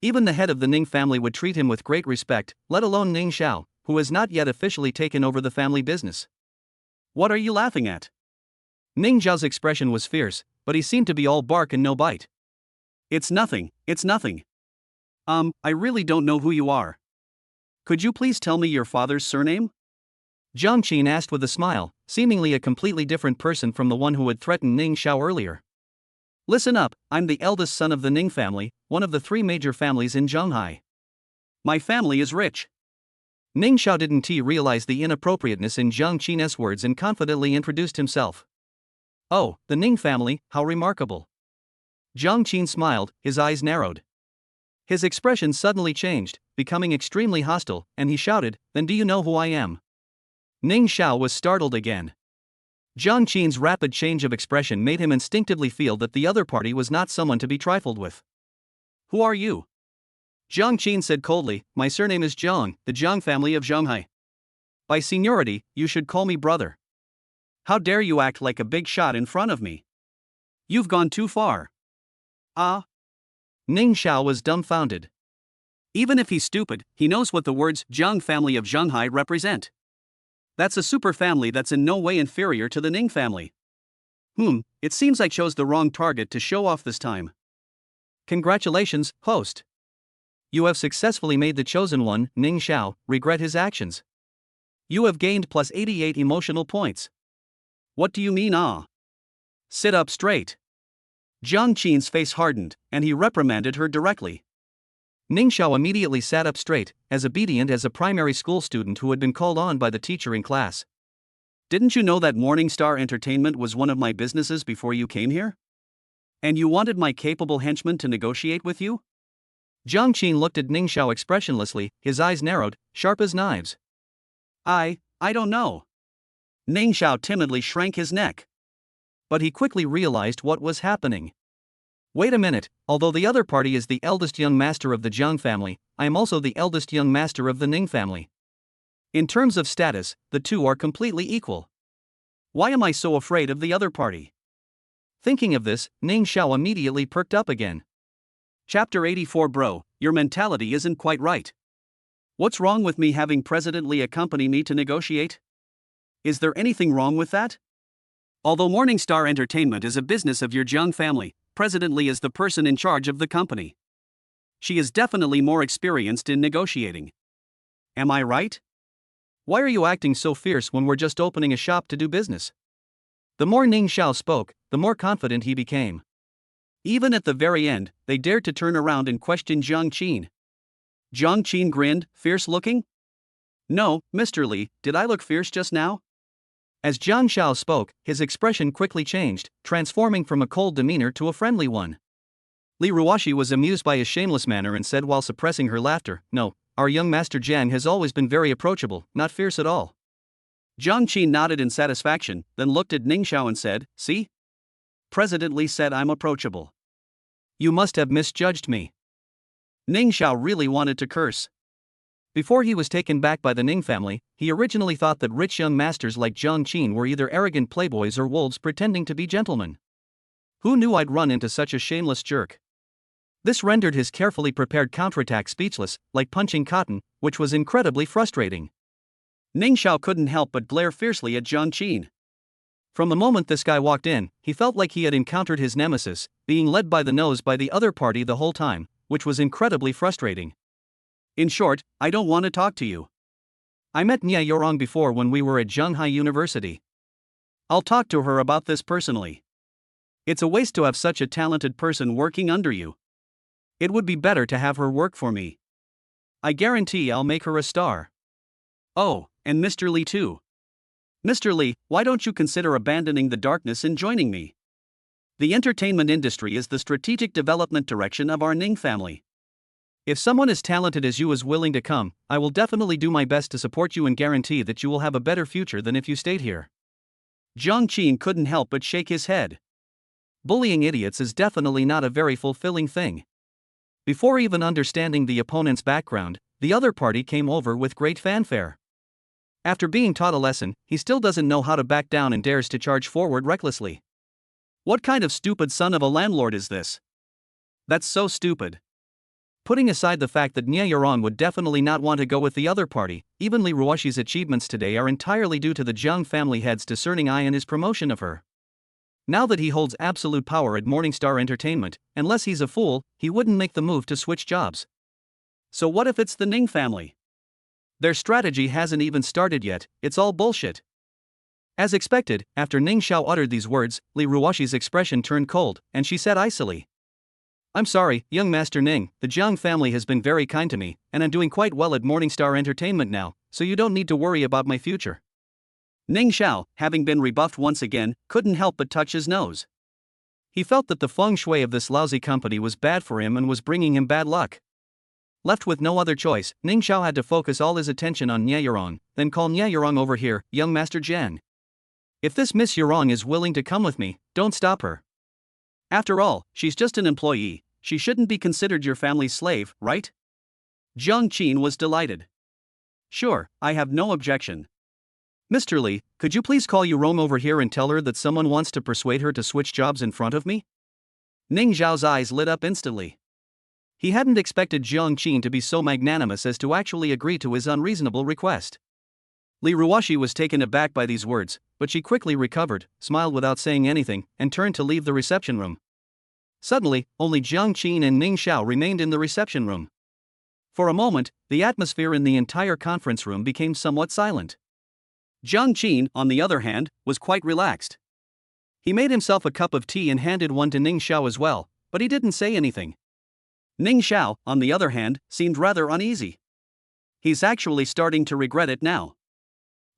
Even the head of the Ning family would treat him with great respect, let alone Ning Xiao, who has not yet officially taken over the family business. What are you laughing at? Ning Xiao's expression was fierce, but he seemed to be all bark and no bite. It's nothing, it's nothing. I really don't know who you are. Could you please tell me your father's surname? Jiang Qin asked with a smile, seemingly a completely different person from the one who had threatened Ning Xiao earlier. Listen up, I'm the eldest son of the Ning family, one of the three major families in Shanghai. My family is rich. Ning Xiao didn't realize the inappropriateness in Jiang Qin's words and confidently introduced himself. Oh, the Ning family, how remarkable. Jiang Qin smiled, his eyes narrowed. His expression suddenly changed, becoming extremely hostile, and he shouted, Then do you know who I am? Ning Xiao was startled again. Jiang Qin's rapid change of expression made him instinctively feel that the other party was not someone to be trifled with. Who are you? Jiang Qin said coldly, My surname is Jiang, the Jiang family of Shanghai. By seniority, you should call me brother. How dare you act like a big shot in front of me? You've gone too far. Ning Xiao was dumbfounded. Even if he's stupid, he knows what the words Jiang family of Shanghai represent. That's a super family that's in no way inferior to the Ning family. It seems I chose the wrong target to show off this time. Congratulations, host. You have successfully made the chosen one, Ning Xiao, regret his actions. You have gained plus 88 emotional points. What do you mean, Sit up straight. Jiang Qin's face hardened, and he reprimanded her directly. Ning Xiao immediately sat up straight, as obedient as a primary school student who had been called on by the teacher in class. Didn't you know that Morningstar Entertainment was one of my businesses before you came here? And you wanted my capable henchman to negotiate with you? Jiang Qin looked at Ning Xiao expressionlessly, his eyes narrowed, sharp as knives. I don't know. Ning Xiao timidly shrank his neck. But he quickly realized what was happening. Wait a minute, although the other party is the eldest young master of the Jiang family, I am also the eldest young master of the Ning family. In terms of status, the two are completely equal. Why am I so afraid of the other party? Thinking of this, Ning Xiao immediately perked up again. Chapter 84 Bro, your mentality isn't quite right. What's wrong with me having President Li accompany me to negotiate? Is there anything wrong with that? Although Morningstar Entertainment is a business of your Jiang family, President Li is the person in charge of the company. She is definitely more experienced in negotiating. Am I right? Why are you acting so fierce when we're just opening a shop to do business? The more Ning Xiao spoke, the more confident he became. Even at the very end, they dared to turn around and question Jiang Qin. Jiang Qin grinned, fierce looking. No, Mr. Li, did I look fierce just now? As Jiang Xiao spoke, his expression quickly changed, transforming from a cold demeanor to a friendly one. Li Ruoxi was amused by his shameless manner and said while suppressing her laughter, "No, our young Master Jiang has always been very approachable, not fierce at all." Jiang Qi nodded in satisfaction, then looked at Ning Xiao and said, "See? President Li said I'm approachable. You must have misjudged me." Ning Xiao really wanted to curse. Before he was taken back by the Ning family, he originally thought that rich young masters like Jiang Qin were either arrogant playboys or wolves pretending to be gentlemen. Who knew I'd run into such a shameless jerk? This rendered his carefully prepared counterattack speechless, like punching cotton, which was incredibly frustrating. Ning Xiao couldn't help but glare fiercely at Jiang Qin. From the moment this guy walked in, he felt like he had encountered his nemesis, being led by the nose by the other party the whole time, which was incredibly frustrating. "In short, I don't want to talk to you. I met Nia Yorong before when we were at Zhanghai University. I'll talk to her about this personally. It's a waste to have such a talented person working under you. It would be better to have her work for me. I guarantee I'll make her a star. Oh, and Mr. Li too. Mr. Li, why don't you consider abandoning the darkness and joining me? The entertainment industry is the strategic development direction of our Ning family. If someone as talented as you is willing to come, I will definitely do my best to support you and guarantee that you will have a better future than if you stayed here." Jiang Qin couldn't help but shake his head. Bullying idiots is definitely not a very fulfilling thing. Before even understanding the opponent's background, the other party came over with great fanfare. After being taught a lesson, he still doesn't know how to back down and dares to charge forward recklessly. What kind of stupid son of a landlord is this? That's so stupid. Putting aside the fact that Nia Yorong would definitely not want to go with the other party, even Li Ruoxi's achievements today are entirely due to the Jiang family head's discerning eye and his promotion of her. Now that he holds absolute power at Morningstar Entertainment, unless he's a fool, he wouldn't make the move to switch jobs. So what if it's the Ning family? Their strategy hasn't even started yet, it's all bullshit. As expected, after Ning Xiao uttered these words, Li Ruoxi's expression turned cold, and she said icily, "I'm sorry, young Master Ning, the Jiang family has been very kind to me, and I'm doing quite well at Morningstar Entertainment now, so you don't need to worry about my future." Ning Xiao, having been rebuffed once again, couldn't help but touch his nose. He felt that the feng shui of this lousy company was bad for him and was bringing him bad luck. Left with no other choice, Ning Xiao had to focus all his attention on Nia Yorong, then call Nia Yorong over here, "Young Master Jiang. If this Miss Yorong is willing to come with me, don't stop her. After all, she's just an employee, she shouldn't be considered your family's slave, right?" Jiang Qin was delighted. "Sure, I have no objection. Mr. Li, could you please call Yorong over here and tell her that someone wants to persuade her to switch jobs in front of me?" Ning Xiao's eyes lit up instantly. He hadn't expected Jiang Qin to be so magnanimous as to actually agree to his unreasonable request. Li Ruoxi was taken aback by these words, but she quickly recovered, smiled without saying anything, and turned to leave the reception room. Suddenly, only Jiang Qin and Ning Xiao remained in the reception room. For a moment, the atmosphere in the entire conference room became somewhat silent. Jiang Qin, on the other hand, was quite relaxed. He made himself a cup of tea and handed one to Ning Xiao as well, but he didn't say anything. Ning Xiao, on the other hand, seemed rather uneasy. He's actually starting to regret it now.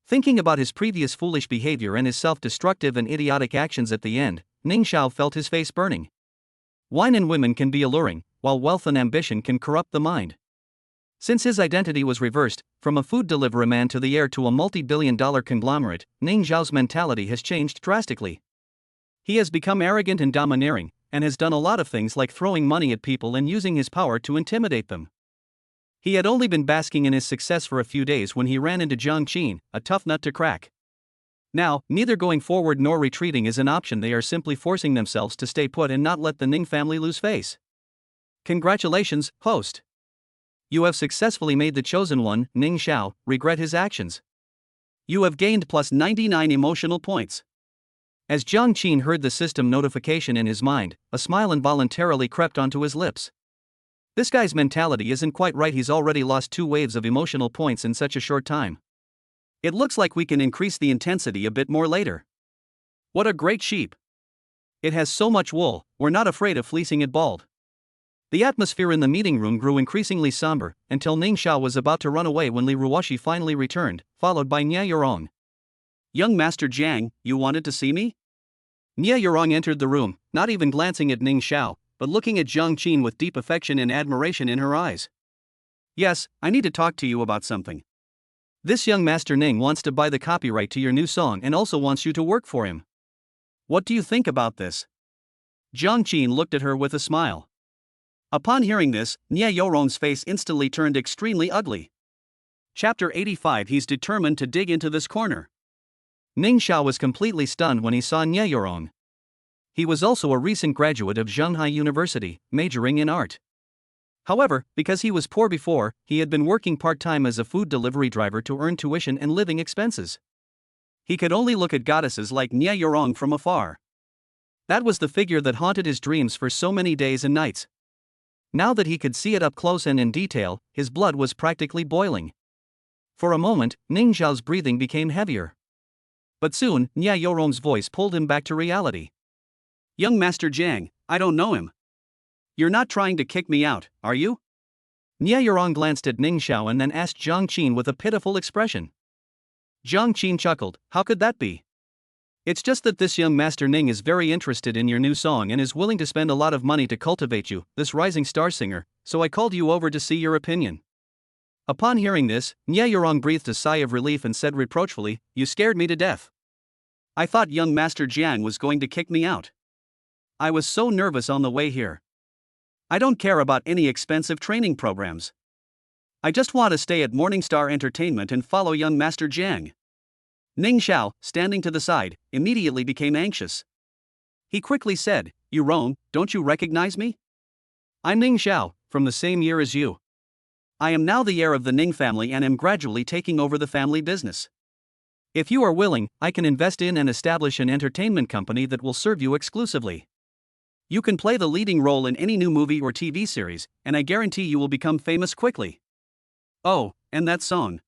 Thinking about his previous foolish behavior and his self-destructive and idiotic actions at the end, Ning Xiao felt his face burning. Wine and women can be alluring, while wealth and ambition can corrupt the mind. Since his identity was reversed, from a food delivery man to the heir to a multi-billion-dollar conglomerate, Ning Xiao's mentality has changed drastically. He has become arrogant and domineering, and has done a lot of things like throwing money at people and using his power to intimidate them. He had only been basking in his success for a few days when he ran into Jiang Qin, a tough nut to crack. Now, neither going forward nor retreating is an option. They are simply forcing themselves to stay put and not let the Ning family lose face. Congratulations, host. You have successfully made the chosen one, Ning Xiao, regret his actions. You have gained plus 99 emotional points. As Jiang Qin heard the system notification in his mind, a smile involuntarily crept onto his lips. This guy's mentality isn't quite right. He's already lost 2 waves of emotional points in such a short time. It looks like we can increase the intensity a bit more later. What a great sheep. It has so much wool, we're not afraid of fleecing it bald. The atmosphere in the meeting room grew increasingly somber, until Ning Xiao was about to run away when Li Ruoxi finally returned, followed by Nia Yorong. Young Master Jiang, you wanted to see me? Nia Yurong entered the room, not even glancing at Ning Xiao, but looking at Zhang Qin with deep affection and admiration in her eyes. Yes, I need to talk to you about something. This young Master Ning wants to buy the copyright to your new song and also wants you to work for him. What do you think about this? Zhang Qin looked at her with a smile. Upon hearing this, Nia Yurong's face instantly turned extremely ugly. Chapter 85. He's determined to dig into this corner. Ning Xiao was completely stunned when he saw Nia Yurong. He was also a recent graduate of Zhanghai University, majoring in art. However, because he was poor before, he had been working part-time as a food delivery driver to earn tuition and living expenses. He could only look at goddesses like Nia Yurong from afar. That was the figure that haunted his dreams for so many days and nights. Now that he could see it up close and in detail, his blood was practically boiling. For a moment, Ning Xiao's breathing became heavier. But soon, Nia Yurong's voice pulled him back to reality. Young Master Jiang, I don't know him. You're not trying to kick me out, are you? Nia Yurong glanced at Ning Xiao and then asked Zhang Qin with a pitiful expression. Zhang Qin chuckled, how could that be? It's just that this young Master Ning is very interested in your new song and is willing to spend a lot of money to cultivate you, this rising star singer, so I called you over to see your opinion. Upon hearing this, Nia Yurong breathed a sigh of relief and said reproachfully, you scared me to death. I thought young Master Jiang was going to kick me out. I was so nervous on the way here. I don't care about any expensive training programs. I just want to stay at Morningstar Entertainment and follow young Master Jiang. Ning Xiao, standing to the side, immediately became anxious. He quickly said, Yurong, don't you recognize me? I'm Ning Xiao, from the same year as you. I am now the heir of the Ning family and am gradually taking over the family business. If you are willing, I can invest in and establish an entertainment company that will serve you exclusively. You can play the leading role in any new movie or TV series, and I guarantee you will become famous quickly. Oh, and that song.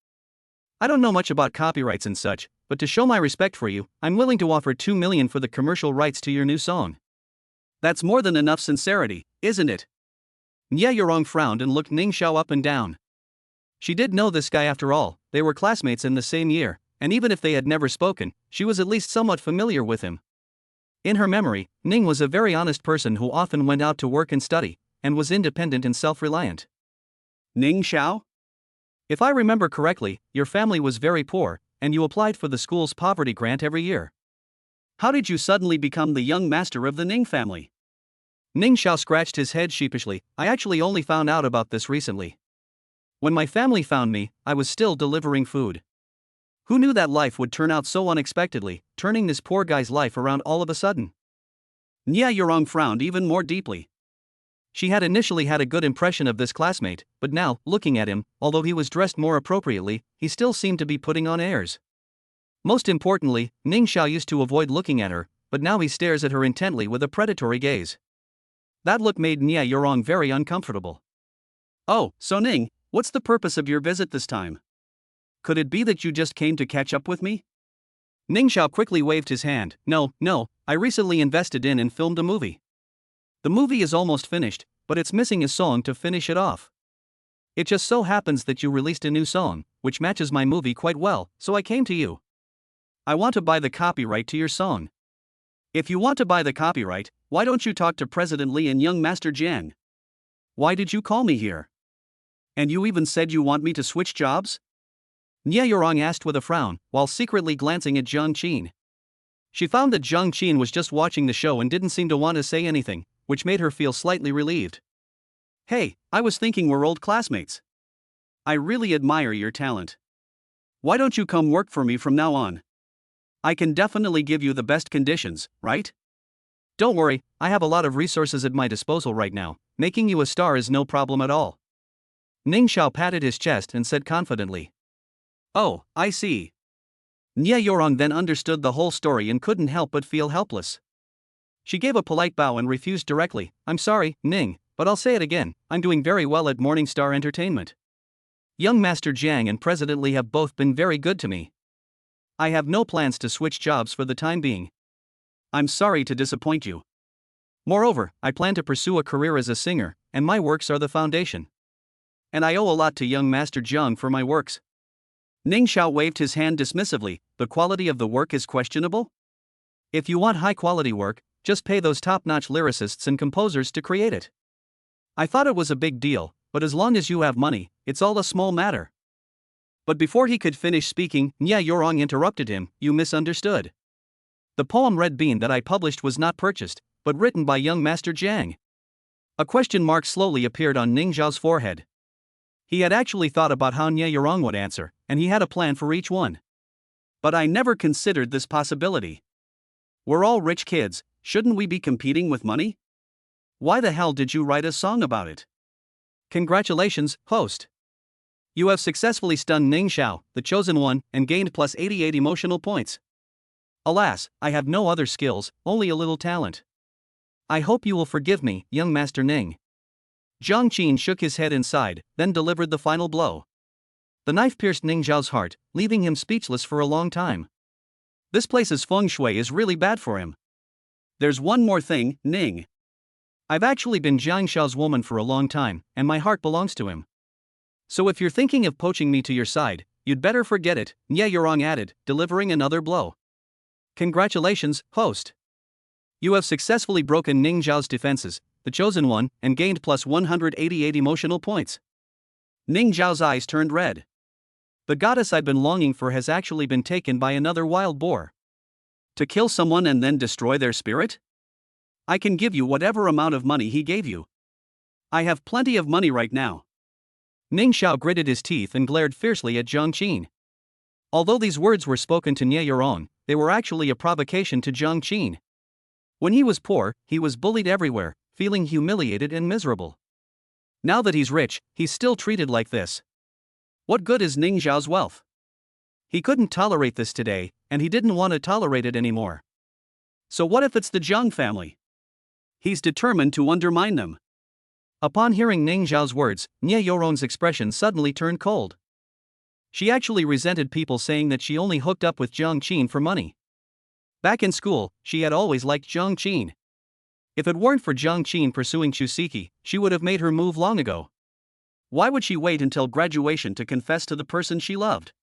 I don't know much about copyrights and such, but to show my respect for you, I'm willing to offer 2 million for the commercial rights to your new song. That's more than enough sincerity, isn't it? Nia Yurong frowned and looked Ning Xiao up and down. She did know this guy after all, they were classmates in the same year, and even if they had never spoken, she was at least somewhat familiar with him. In her memory, Ning was a very honest person who often went out to work and study, and was independent and self-reliant. Ning Xiao? If I remember correctly, your family was very poor, and you applied for the school's poverty grant every year. How did you suddenly become the young master of the Ning family? Ning Xiao scratched his head sheepishly. I actually only found out about this recently. When my family found me, I was still delivering food. Who knew that life would turn out so unexpectedly, turning this poor guy's life around all of a sudden? Nia Yurong frowned even more deeply. She had initially had a good impression of this classmate, but now, looking at him, although he was dressed more appropriately, he still seemed to be putting on airs. Most importantly, Ning Xiao used to avoid looking at her, but now he stares at her intently with a predatory gaze. That look made Nia Yurong very uncomfortable. Oh, so Ning, what's the purpose of your visit this time? Could it be that you just came to catch up with me? Ning Xiao quickly waved his hand. No, I recently invested in and filmed a movie. The movie is almost finished, but it's missing a song to finish it off. It just so happens that you released a new song, which matches my movie quite well, so I came to you. I want to buy the copyright to your song. If you want to buy the copyright, why don't you talk to President Li and young Master Jiang? Why did you call me here? And you even said you want me to switch jobs? Nia Yurong asked with a frown, while secretly glancing at Zhang Qin. She found that Zhang Qin was just watching the show and didn't seem to want to say anything, which made her feel slightly relieved. Hey, I was thinking we're old classmates. I really admire your talent. Why don't you come work for me from now on? I can definitely give you the best conditions, right? Don't worry, I have a lot of resources at my disposal right now. Making you a star is no problem at all. Ning Xiao patted his chest and said confidently. Oh, I see. Nia Yurong then understood the whole story and couldn't help but feel helpless. She gave a polite bow and refused directly. I'm sorry, Ning, but I'll say it again, I'm doing very well at Morningstar Entertainment. Young Master Jiang and President Li have both been very good to me. I have no plans to switch jobs for the time being. I'm sorry to disappoint you. Moreover, I plan to pursue a career as a singer, and my works are the foundation. And I owe a lot to young Master Jiang for my works. Ning Xiao waved his hand dismissively. The quality of the work is questionable? If you want high-quality work, just pay those top-notch lyricists and composers to create it. I thought it was a big deal, but as long as you have money, it's all a small matter. But before he could finish speaking, Nya Yorong interrupted him. You misunderstood. The poem Red Bean that I published was not purchased, but written by young Master Jiang. A question mark slowly appeared on Ning Xiao's forehead. He had actually thought about how Nya Yorong would answer, and he had a plan for each one. But I never considered this possibility. We're all rich kids, shouldn't we be competing with money? Why the hell did you write a song about it? Congratulations, host. You have successfully stunned Ning Xiao, the chosen one, and gained plus 88 emotional points. Alas, I have no other skills, only a little talent. I hope you will forgive me, young Master Ning. Zhang Qin shook his head inside, then delivered the final blow. The knife pierced Ning Xiao's heart, leaving him speechless for a long time. This place's feng shui is really bad for him. There's one more thing, Ning. I've actually been Jiang Xiao's woman for a long time, and my heart belongs to him. So if you're thinking of poaching me to your side, you'd better forget it, Nya Yorong added, delivering another blow. Congratulations, host. You have successfully broken Ning Xiao's defenses, the chosen one, and gained plus 188 emotional points. Ning Xiao's eyes turned red. The goddess I've been longing for has actually been taken by another wild boar. To kill someone and then destroy their spirit? I can give you whatever amount of money he gave you. I have plenty of money right now. Ning Xiao gritted his teeth and glared fiercely at Zhang Qin. Although these words were spoken to Nya Yorong, they were actually a provocation to Zhang Qin. When he was poor, he was bullied everywhere, feeling humiliated and miserable. Now that he's rich, he's still treated like this. What good is Ning Xiao's wealth? He couldn't tolerate this today, and he didn't want to tolerate it anymore. So what if it's the Zhang family? He's determined to undermine them. Upon hearing Ning Xiao's words, Nya Yorong's expression suddenly turned cold. She actually resented people saying that she only hooked up with Zhang Qin for money. Back in school, she had always liked Zhang Qin. If it weren't for Zhang Qin pursuing Chusiki, she would have made her move long ago. Why would she wait until graduation to confess to the person she loved?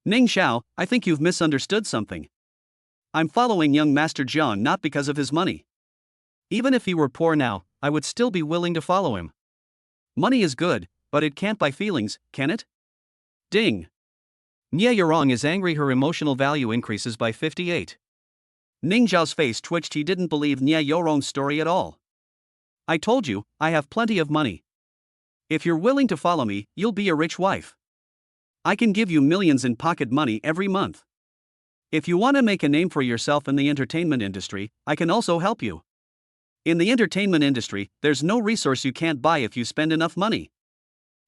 Ning Xiao, I think you've misunderstood something. I'm following young Master Jiang not because of his money. Even if he were poor now, I would still be willing to follow him. Money is good, but it can't buy feelings, can it? Ding. Nya Yorong is angry her emotional value increases by 58. Ning Xiao's face twitched. He didn't believe Nya Yorong's story at all. I told you, I have plenty of money. If you're willing to follow me, you'll be a rich wife. I can give you millions in pocket money every month. If you want to make a name for yourself in the entertainment industry, I can also help you. In the entertainment industry, there's no resource you can't buy if you spend enough money.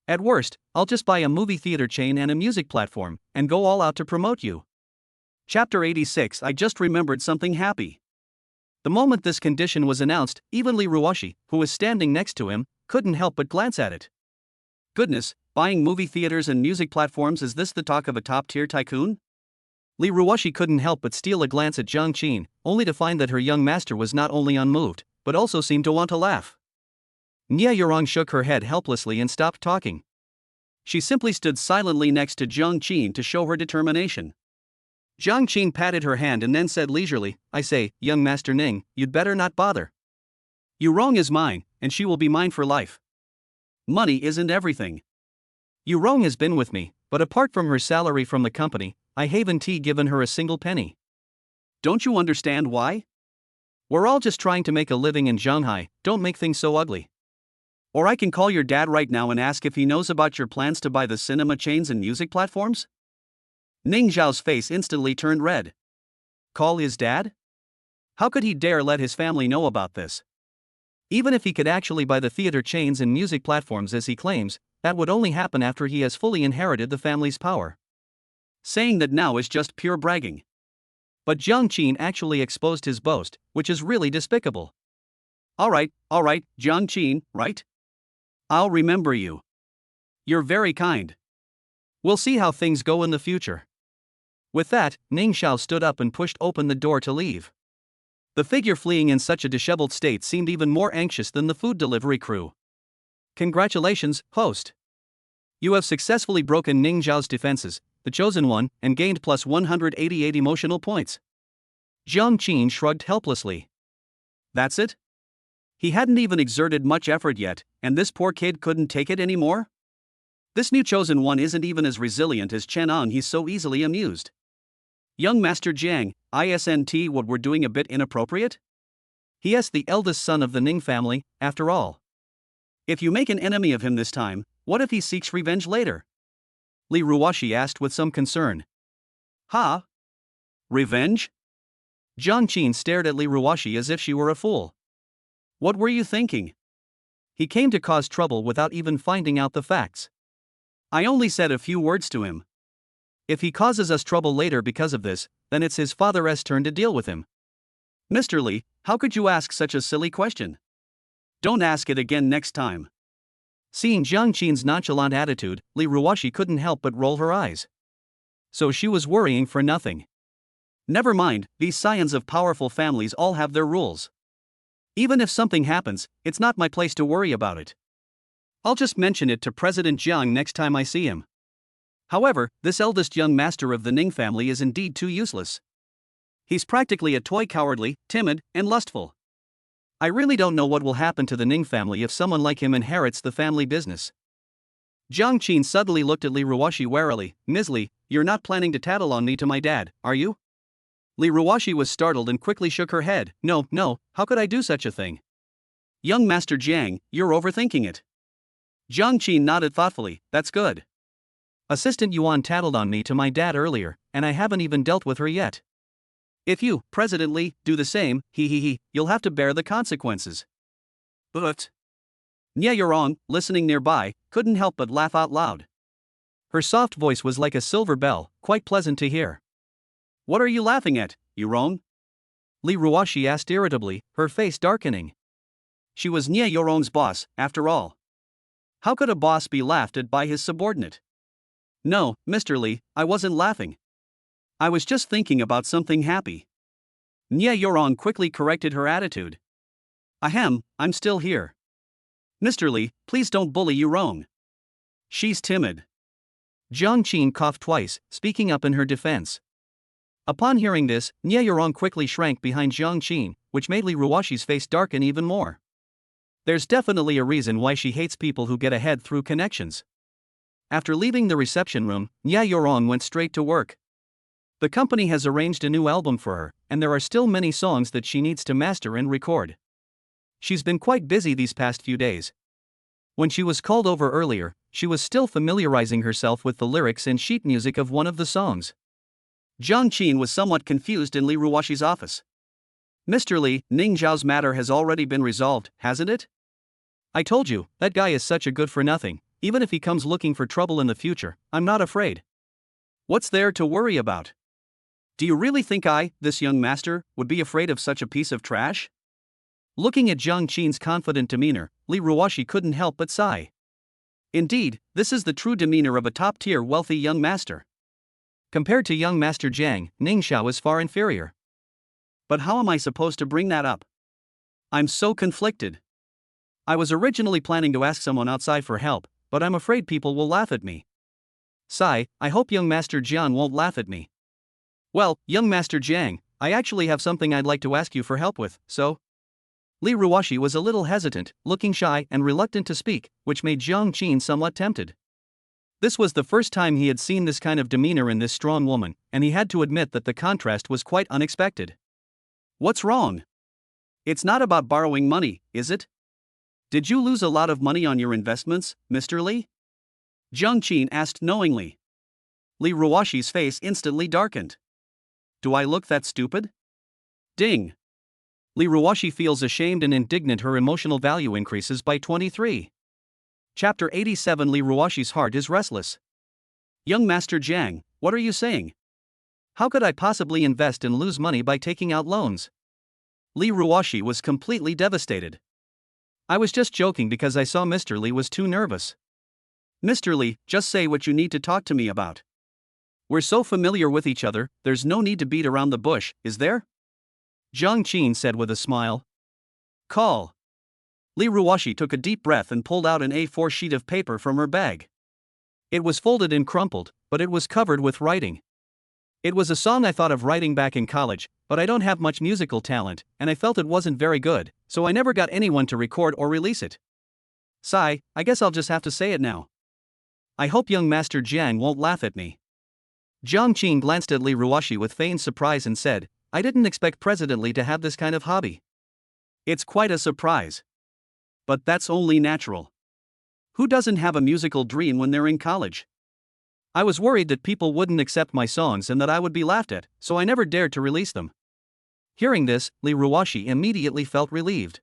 At worst, I'll just buy a movie theater chain and a music platform, and go all out to promote you. Chapter 86. I just remembered something happy. The moment this condition was announced, even Li Ruoshi, who was standing next to him, couldn't help but glance at it. Goodness, buying movie theaters and music platforms, is this the talk of a top-tier tycoon? Li Ruoshi couldn't help but steal a glance at Zhang Qin, only to find that her young master was not only unmoved, but also seemed to want to laugh. Nya Yorong shook her head helplessly and stopped talking. She simply stood silently next to Zhang Qin to show her determination. Zhang Qin patted her hand and then said leisurely, I say, young Master Ning, you'd better not bother. Yorong is mine, and she will be mine for life. Money isn't everything. Yorong has been with me, but apart from her salary from the company, I haven't given her a single penny. Don't you understand why? We're all just trying to make a living in Shanghai. Don't make things so ugly. Or I can call your dad right now and ask if he knows about your plans to buy the cinema chains and music platforms? Ning Xiao's face instantly turned red. Call his dad? How could he dare let his family know about this? Even if he could actually buy the theater chains and music platforms as he claims, that would only happen after he has fully inherited the family's power. Saying that now is just pure bragging. But Zhang Qin actually exposed his boast, which is really despicable. Alright, Zhang Qin, right? I'll remember you. You're very kind. We'll see how things go in the future. With that, Ning Xiao stood up and pushed open the door to leave. The figure fleeing in such a disheveled state seemed even more anxious than the food delivery crew. Congratulations, host. You have successfully broken Ning Xiao's defenses, the chosen one, and gained plus 188 emotional points. Jiang Qin shrugged helplessly. That's it? He hadn't even exerted much effort yet, and this poor kid couldn't take it anymore? This new chosen one isn't even as resilient as Chen Ang, he's so easily amused. Young Master Jiang, isn't what we're doing a bit inappropriate? He is the eldest son of the Ning family, after all. If you make an enemy of him this time, what if he seeks revenge later? Li Ruoxi asked with some concern. Ha? Revenge? Jiang Qin stared at Li Ruoxi as if she were a fool. What were you thinking? He came to cause trouble without even finding out the facts. I only said a few words to him. If he causes us trouble later because of this, then it's his father's turn to deal with him. Mr. Li, how could you ask such a silly question? Don't ask it again next time. Seeing Jiang Qin's nonchalant attitude, Li Ruoxi couldn't help but roll her eyes. So she was worrying for nothing. Never mind, these scions of powerful families all have their rules. Even if something happens, it's not my place to worry about it. I'll just mention it to President Jiang next time I see him. However, this eldest young master of the Ning family is indeed too useless. He's practically a toy, cowardly, timid, and lustful. I really don't know what will happen to the Ning family if someone like him inherits the family business. Jiang Qin suddenly looked at Li Ruoxi warily. Ms. Li, you're not planning to tattle on me to my dad, are you? Li Ruoxi was startled and quickly shook her head. No, how could I do such a thing? Young Master Jiang, you're overthinking it. Jiang Qin nodded thoughtfully. That's good. Assistant Yuan tattled on me to my dad earlier, and I haven't even dealt with her yet. If you, President Li, do the same, you'll have to bear the consequences. But Nye Yurong, listening nearby, couldn't help but laugh out loud. Her soft voice was like a silver bell, quite pleasant to hear. What are you laughing at, Yurong? Li Ruoxi asked irritably, her face darkening. She was Nye Yurong's boss, after all. How could a boss be laughed at by his subordinate? No, Mr. Li, I wasn't laughing. I was just thinking about something happy. Nye Yurong quickly corrected her attitude. Ahem, I'm still here. Mr. Li, please don't bully Yurong. She's timid. Jiang Qin coughed twice, speaking up in her defense. Upon hearing this, Nye Yurong quickly shrank behind Jiang Qin, which made Li Ruoxi's face darken even more. There's definitely a reason why she hates people who get ahead through connections. After leaving the reception room, Nye Yurong went straight to work. The company has arranged a new album for her, and there are still many songs that she needs to master and record. She's been quite busy these past few days. When she was called over earlier, she was still familiarizing herself with the lyrics and sheet music of one of the songs. Jiang Qin was somewhat confused in Li Ruoxi's office. Mr. Li, Ning Zhao's matter has already been resolved, hasn't it? I told you, that guy is such a good for nothing. Even if he comes looking for trouble in the future, I'm not afraid. What's there to worry about? Do you really think I, this young master, would be afraid of such a piece of trash? Looking at Jiang Qin's confident demeanor, Li Ruoxi couldn't help but sigh. Indeed, this is the true demeanor of a top-tier wealthy young master. Compared to young Master Jiang, Ning Xiao is far inferior. But how am I supposed to bring that up? I'm so conflicted. I was originally planning to ask someone outside for help, but I'm afraid people will laugh at me. Sigh, I hope young Master Jian won't laugh at me. Well, young Master Jiang, I actually have something I'd like to ask you for help with, so? Li Ruoxi was a little hesitant, looking shy and reluctant to speak, which made Jiang Qin somewhat tempted. This was the first time he had seen this kind of demeanor in this strong woman, and he had to admit that the contrast was quite unexpected. What's wrong? It's not about borrowing money, is it? Did you lose a lot of money on your investments, Mr. Li? Jiang Qin asked knowingly. Li Ruoxi's face instantly darkened. Do I look that stupid? Ding. Li Ruoxi feels ashamed and indignant. Her emotional value increases by 23. Chapter 87. Li Ruoxi's heart is restless. Young Master Jiang, what are you saying? How could I possibly invest and lose money by taking out loans? Li Ruoxi was completely devastated. I was just joking because I saw Mr. Li was too nervous. Mr. Li, just say what you need to talk to me about. We're so familiar with each other, there's no need to beat around the bush, is there? Jiang Qin said with a smile. Call. Li Ruoxi took a deep breath and pulled out an A4 sheet of paper from her bag. It was folded and crumpled, but it was covered with writing. It was a song I thought of writing back in college, but I don't have much musical talent, and I felt it wasn't very good, so I never got anyone to record or release it. Sigh, I guess I'll just have to say it now. I hope young Master Jiang won't laugh at me. Jiang Qin glanced at Li Ruoxi with feigned surprise and said, I didn't expect President Li to have this kind of hobby. It's quite a surprise. But that's only natural. Who doesn't have a musical dream when they're in college? I was worried that people wouldn't accept my songs and that I would be laughed at, so I never dared to release them. Hearing this, Li Ruoxi immediately felt relieved.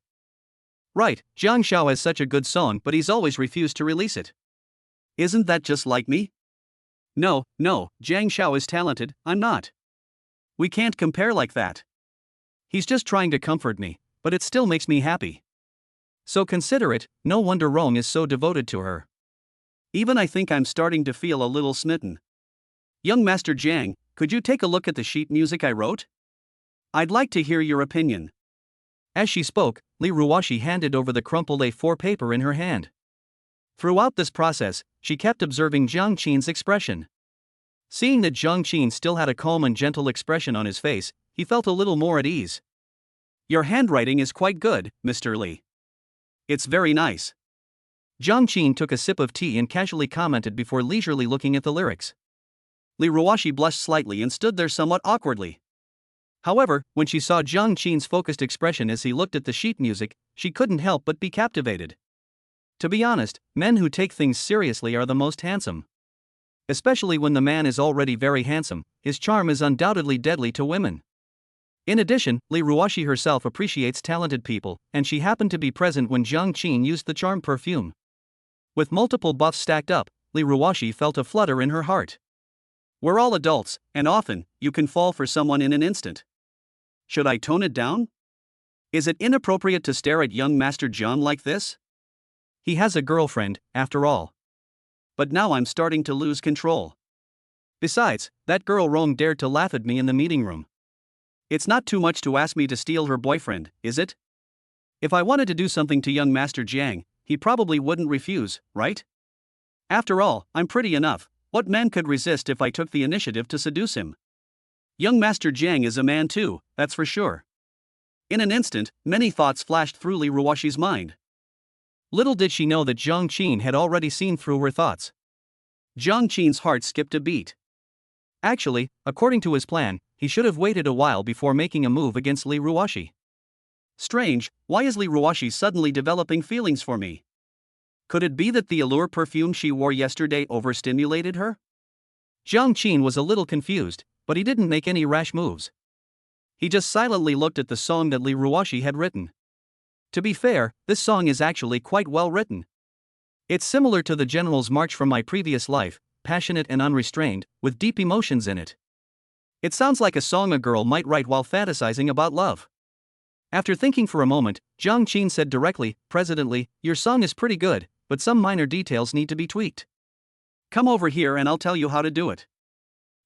Right, Jiang Xiao has such a good song, but he's always refused to release it. Isn't that just like me? No, Jiang Xiao is talented, I'm not. We can't compare like that. He's just trying to comfort me, but it still makes me happy. So consider it, no wonder Rong is so devoted to her. Even I think I'm starting to feel a little smitten. Young Master Jiang, could you take a look at the sheet music I wrote? I'd like to hear your opinion. As she spoke, Li Ruoxi handed over the crumpled A4 paper in her hand. Throughout this process, she kept observing Jiang Qin's expression. Seeing that Jiang Qin still had a calm and gentle expression on his face, he felt a little more at ease. Your handwriting is quite good, Mr. Li. It's very nice. Jiang Qin took a sip of tea and casually commented before leisurely looking at the lyrics. Li Ruoxi blushed slightly and stood there somewhat awkwardly. However, when she saw Jiang Qin's focused expression as he looked at the sheet music, she couldn't help but be captivated. To be honest, men who take things seriously are the most handsome. Especially when the man is already very handsome, his charm is undoubtedly deadly to women. In addition, Li Ruoxi herself appreciates talented people, and she happened to be present when Jiang Qin used the charm perfume. With multiple buffs stacked up, Li Ruoxi felt a flutter in her heart. We're all adults, and often, you can fall for someone in an instant. Should I tone it down? Is it inappropriate to stare at young Master John like this? He has a girlfriend, after all. But now I'm starting to lose control. Besides, that girl Rong dared to laugh at me in the meeting room. It's not too much to ask me to steal her boyfriend, is it? If I wanted to do something to young Master Jiang, he probably wouldn't refuse, right? After all, I'm pretty enough. What man could resist if I took the initiative to seduce him? Young Master Jiang is a man too, that's for sure. In an instant, many thoughts flashed through Li Ruoxi's mind. Little did she know that Jiang Qin had already seen through her thoughts. Jiang Qin's heart skipped a beat. Actually, according to his plan, he should have waited a while before making a move against Li Ruoxi. Strange, why is Li Ruoxi suddenly developing feelings for me? Could it be that the allure perfume she wore yesterday overstimulated her? Jiang Qin was a little confused, but he didn't make any rash moves. He just silently looked at the song that Li Ruoxi had written. To be fair, this song is actually quite well written. It's similar to the General's March from my previous life, passionate and unrestrained, with deep emotions in it. It sounds like a song a girl might write while fantasizing about love. After thinking for a moment, Jiang Qin said directly, President Li, your song is pretty good, but some minor details need to be tweaked. Come over here and I'll tell you how to do it.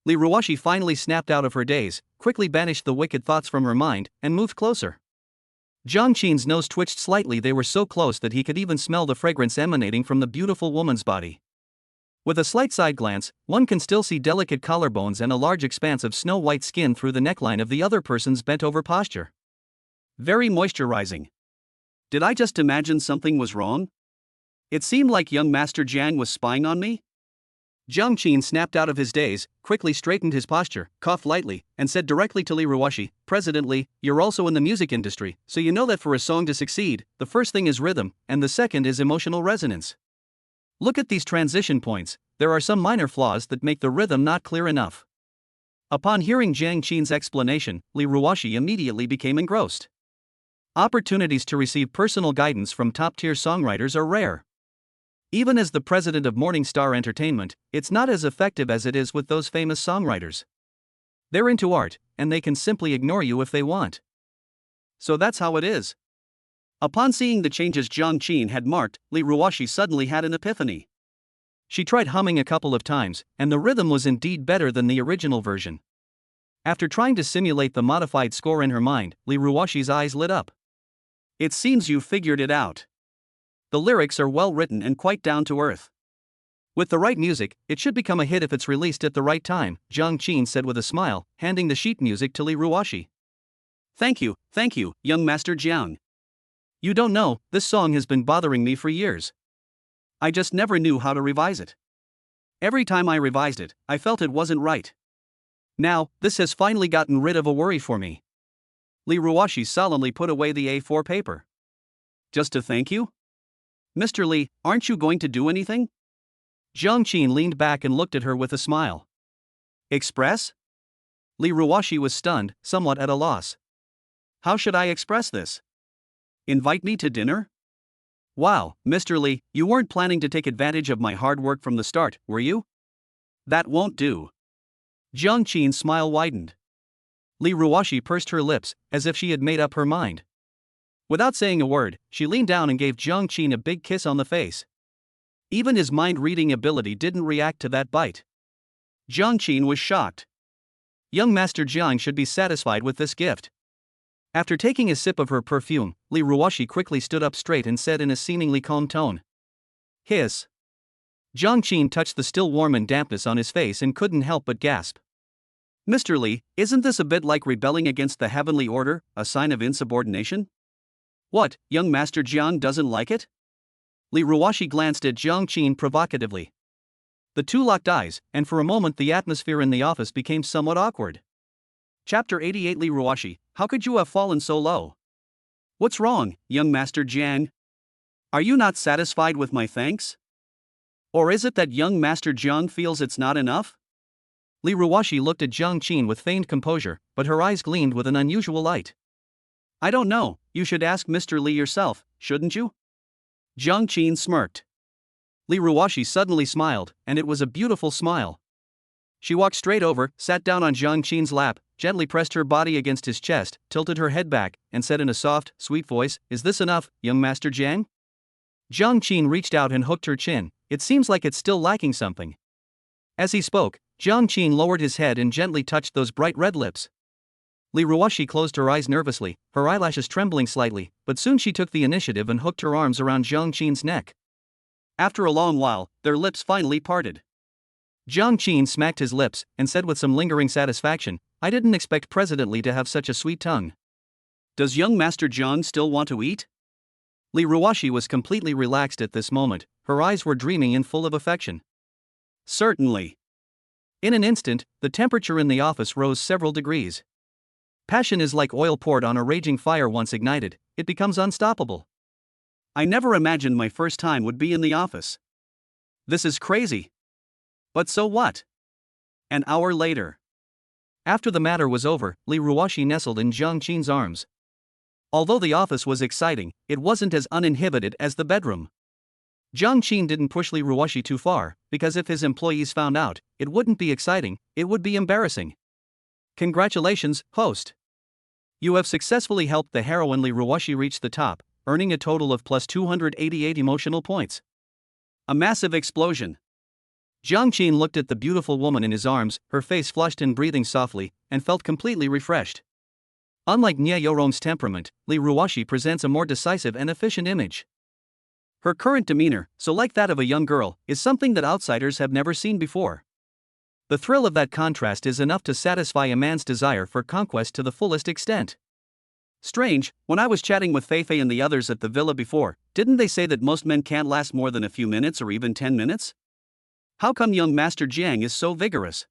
Li Ruoxi finally snapped out of her daze, quickly banished the wicked thoughts from her mind, and moved closer. Jiang Qin's nose twitched slightly. They were so close that he could even smell the fragrance emanating from the beautiful woman's body. With a slight side glance, one can still see delicate collarbones and a large expanse of snow-white skin through the neckline of the other person's bent-over posture. Very moisturizing. Did I just imagine something was wrong? It seemed like young Master Jiang was spying on me. Jiang Qin snapped out of his daze, quickly straightened his posture, coughed lightly, and said directly to Li Ruoxi, President Li, you're also in the music industry, so you know that for a song to succeed, the first thing is rhythm, and the second is emotional resonance. Look at these transition points, there are some minor flaws that make the rhythm not clear enough. Upon hearing Jiang Qin's explanation, Li Ruoxi immediately became engrossed. Opportunities to receive personal guidance from top-tier songwriters are rare. Even as the president of Morning Star Entertainment, it's not as effective as it is with those famous songwriters. They're into art, and they can simply ignore you if they want. So that's how it is. Upon seeing the changes Jiang Qin had marked, Li Ruoxi suddenly had an epiphany. She tried humming a couple of times, and the rhythm was indeed better than the original version. After trying to simulate the modified score in her mind, Li Ruoxi's eyes lit up. It seems you figured it out. The lyrics are well written and quite down to earth. With the right music, it should become a hit if it's released at the right time, Jiang Qin said with a smile, handing the sheet music to Li Ruoxi. Thank you, young Master Jiang. You don't know, this song has been bothering me for years. I just never knew how to revise it. Every time I revised it, I felt it wasn't right. Now, this has finally gotten rid of a worry for me. Li Ruoxi solemnly put away the A4 paper. Just to thank you? Mr. Li, aren't you going to do anything? Jiang Qin leaned back and looked at her with a smile. Express? Li Ruoxi was stunned, somewhat at a loss. How should I express this? Invite me to dinner? Wow, Mr. Li, you weren't planning to take advantage of my hard work from the start, were you? That won't do. Jiang Qin's smile widened. Li Ruoxi pursed her lips, as if she had made up her mind. Without saying a word, she leaned down and gave Jiang Qin a big kiss on the face. Even his mind-reading ability didn't react to that bite. Jiang Qin was shocked. Young Master Jiang should be satisfied with this gift. After taking a sip of her perfume, Li Ruoxi quickly stood up straight and said in a seemingly calm tone. Hiss. Jiang Qin touched the still warm and dampness on his face and couldn't help but gasp. Mr. Li, isn't this a bit like rebelling against the heavenly order, a sign of insubordination? What, young Master Jiang doesn't like it? Li Ruoxi glanced at Jiang Qin provocatively. The two locked eyes, and for a moment the atmosphere in the office became somewhat awkward. Chapter 88 Li Ruoxi, how could you have fallen so low? What's wrong, young Master Jiang? Are you not satisfied with my thanks? Or is it that young Master Jiang feels it's not enough? Li Ruoxi looked at Jiang Qin with feigned composure, but her eyes gleamed with an unusual light. I don't know, you should ask Mr. Li yourself, shouldn't you? Jiang Qin smirked. Li Ruoxi suddenly smiled, and it was a beautiful smile. She walked straight over, sat down on Jiang Qin's lap, gently pressed her body against his chest, tilted her head back, and said in a soft, sweet voice, Is this enough, young Master Jiang? Jiang Qin reached out and hooked her chin. It seems like it's still lacking something. As he spoke, Jiang Qin lowered his head and gently touched those bright red lips. Li Ruoxi closed her eyes nervously, her eyelashes trembling slightly, but soon she took the initiative and hooked her arms around Jiang Qin's neck. After a long while, their lips finally parted. Jiang Qin smacked his lips and said with some lingering satisfaction, I didn't expect President Li to have such a sweet tongue. Does young Master Jiang still want to eat? Li Ruoxi was completely relaxed at this moment, her eyes were dreamy and full of affection. Certainly. In an instant, the temperature in the office rose several degrees. Passion is like oil poured on a raging fire once ignited, it becomes unstoppable. I never imagined my first time would be in the office. This is crazy. But so what? An hour later. After the matter was over, Li Ruoxi nestled in Jiang Qin's arms. Although the office was exciting, it wasn't as uninhibited as the bedroom. Jiang Qin didn't push Li Ruoxi too far, because if his employees found out, it wouldn't be exciting, it would be embarrassing. Congratulations, host. You have successfully helped the heroine Li Ruoxi reach the top, earning a total of plus 288 emotional points. A massive explosion. Jiang Qin looked at the beautiful woman in his arms, her face flushed and breathing softly, and felt completely refreshed. Unlike Nie Yorong's temperament, Li Ruoxi presents a more decisive and efficient image. Her current demeanor, so like that of a young girl, is something that outsiders have never seen before. The thrill of that contrast is enough to satisfy a man's desire for conquest to the fullest extent. Strange, when I was chatting with Feifei and the others at the villa before, didn't they say that most men can't last more than a few minutes or even 10 minutes? How come young Master Jiang is so vigorous?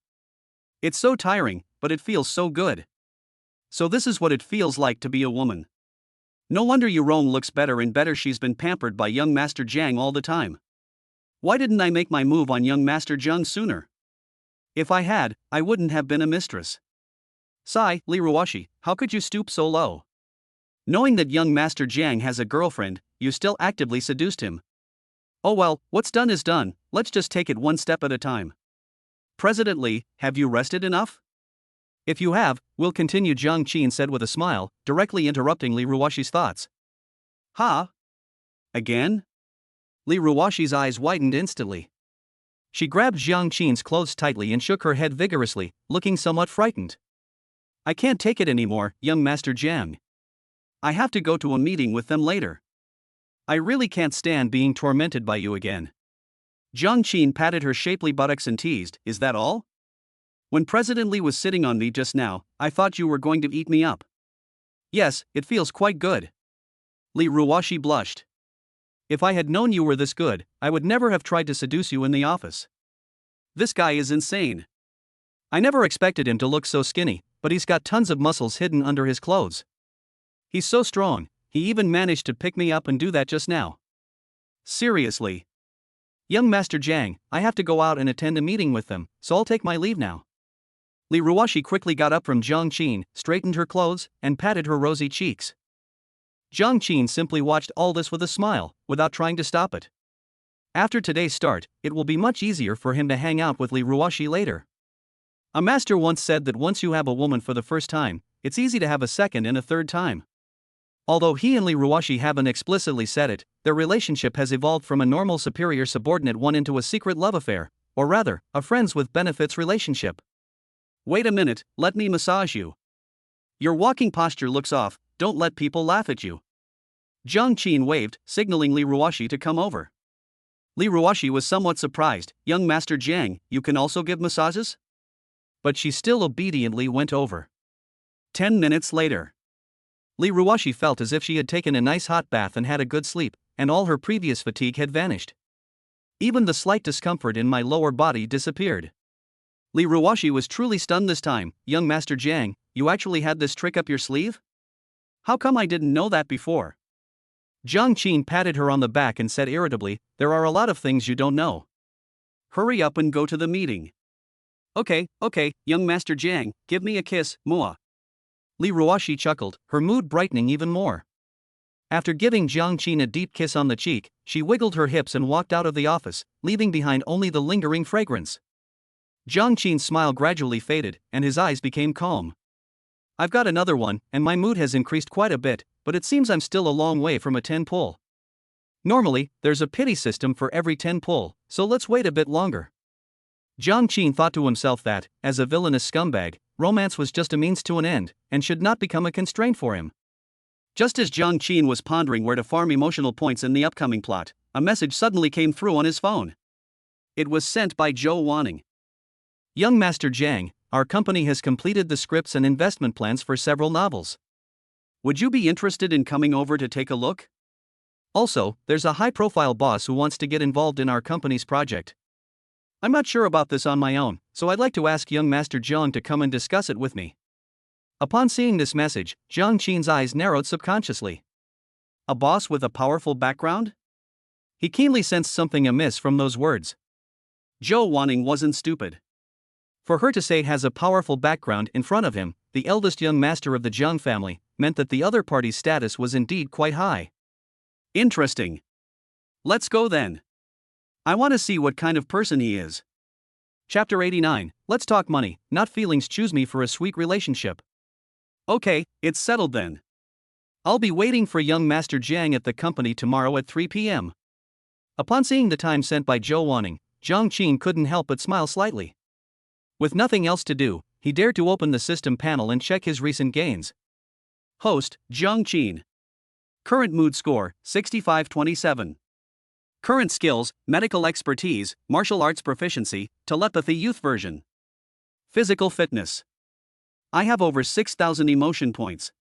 It's so tiring, but it feels so good. So this is what it feels like to be a woman. No wonder Yurong looks better and better, she's been pampered by young Master Jiang all the time. Why didn't I make my move on young Master Jiang sooner? If I had, I wouldn't have been a mistress. Sigh, Li Ruoxi, how could you stoop so low? Knowing that young Master Jiang has a girlfriend, you still actively seduced him. Oh well, what's done is done, let's just take it one step at a time. President Li, have you rested enough? If you have, we'll continue, Jiang Qin said with a smile, directly interrupting Li Ruoxi's thoughts. Ha? Again? Li Ruoxi's eyes widened instantly. She grabbed Jiang Qin's clothes tightly and shook her head vigorously, looking somewhat frightened. I can't take it anymore, young Master Jiang. I have to go to a meeting with them later. I really can't stand being tormented by you again. Jiang Qin patted her shapely buttocks and teased, "Is that all? When President Li was sitting on me just now, I thought you were going to eat me up." "Yes, it feels quite good." Li Ruoxi blushed. "If I had known you were this good, I would never have tried to seduce you in the office. This guy is insane. I never expected him to look so skinny, but he's got tons of muscles hidden under his clothes. He's so strong, he even managed to pick me up and do that just now. Seriously. Young Master Jiang, I have to go out and attend a meeting with them, so I'll take my leave now." Li Ruoxi quickly got up from Jiang Qin, straightened her clothes, and patted her rosy cheeks. Jiang Qin simply watched all this with a smile, without trying to stop it. After today's start, it will be much easier for him to hang out with Li Ruoxi later. A master once said that once you have a woman for the first time, it's easy to have a second and a third time. Although he and Li Ruoxi haven't explicitly said it, their relationship has evolved from a normal superior-subordinate one into a secret love affair, or rather, a friends-with-benefits relationship. "Wait a minute, let me massage you. Your walking posture looks off, don't let people laugh at you." Jiang Qin waved, signaling Li Ruoxi to come over. Li Ruoxi was somewhat surprised. "Young Master Jiang, you can also give massages?" But she still obediently went over. 10 minutes later. Li Ruoxi felt as if she had taken a nice hot bath and had a good sleep, and all her previous fatigue had vanished. Even the slight discomfort in my lower body disappeared. Li Ruoxi was truly stunned this time. "Young Master Jiang, you actually had this trick up your sleeve? How come I didn't know that before?" Jiang Qin patted her on the back and said irritably, "There are a lot of things you don't know. Hurry up and go to the meeting." Okay, young Master Jiang, give me a kiss, mua." Li Ruoxi chuckled, her mood brightening even more. After giving Jiang Qin a deep kiss on the cheek, she wiggled her hips and walked out of the office, leaving behind only the lingering fragrance. Jiang Qin's smile gradually faded, and his eyes became calm. "I've got another one, and my mood has increased quite a bit, but it seems I'm still a long way from a 10 pull. Normally, there's a pity system for every 10 pull, so let's wait a bit longer." Jiang Qin thought to himself that, as a villainous scumbag, romance was just a means to an end, and should not become a constraint for him. Just as Jiang Qin was pondering where to farm emotional points in the upcoming plot, a message suddenly came through on his phone. It was sent by Zhou Wanning. "Young Master Jiang, our company has completed the scripts and investment plans for several novels. Would you be interested in coming over to take a look? Also, there's a high-profile boss who wants to get involved in our company's project. I'm not sure about this on my own, so I'd like to ask young Master Jiang to come and discuss it with me." Upon seeing this message, Jiang Qin's eyes narrowed subconsciously. A boss with a powerful background? He keenly sensed something amiss from those words. Zhou Wanning wasn't stupid. For her to say has a powerful background in front of him, the eldest young master of the Jiang family, meant that the other party's status was indeed quite high. Interesting. Let's go then. I want to see what kind of person he is. Chapter 89, Let's Talk Money, Not Feelings. Choose me for a sweet relationship. Okay, it's settled then. I'll be waiting for young Master Jiang at the company tomorrow at 3 p.m. Upon seeing the time sent by Zhou Wanning, Jiang Qin couldn't help but smile slightly. With nothing else to do, he dared to open the system panel and check his recent gains. Host, Jiang Qin. Current mood score, 65-27. Current skills, medical expertise, martial arts proficiency, telepathy youth version. Physical fitness. I have over 6,000 emotion points.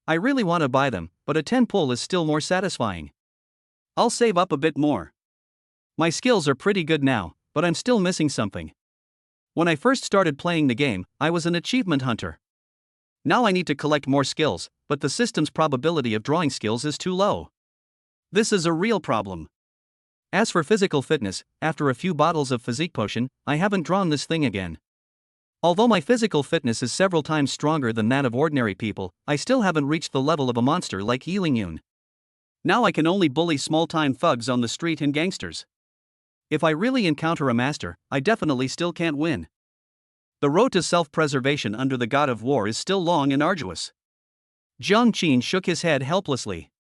I really want to buy them, but a 10 pull is still more satisfying. I'll save up a bit more. My skills are pretty good now, but I'm still missing something. When I first started playing the game, I was an achievement hunter. Now I need to collect more skills, but the system's probability of drawing skills is too low. This is a real problem. As for physical fitness, after a few bottles of physique potion, I haven't drawn this thing again. Although my physical fitness is several times stronger than that of ordinary people, I still haven't reached the level of a monster like Yilingyun. Now I can only bully small-time thugs on the street and gangsters. If I really encounter a master, I definitely still can't win. The road to self-preservation under the god of war is still long and arduous. Jiang Qin shook his head helplessly.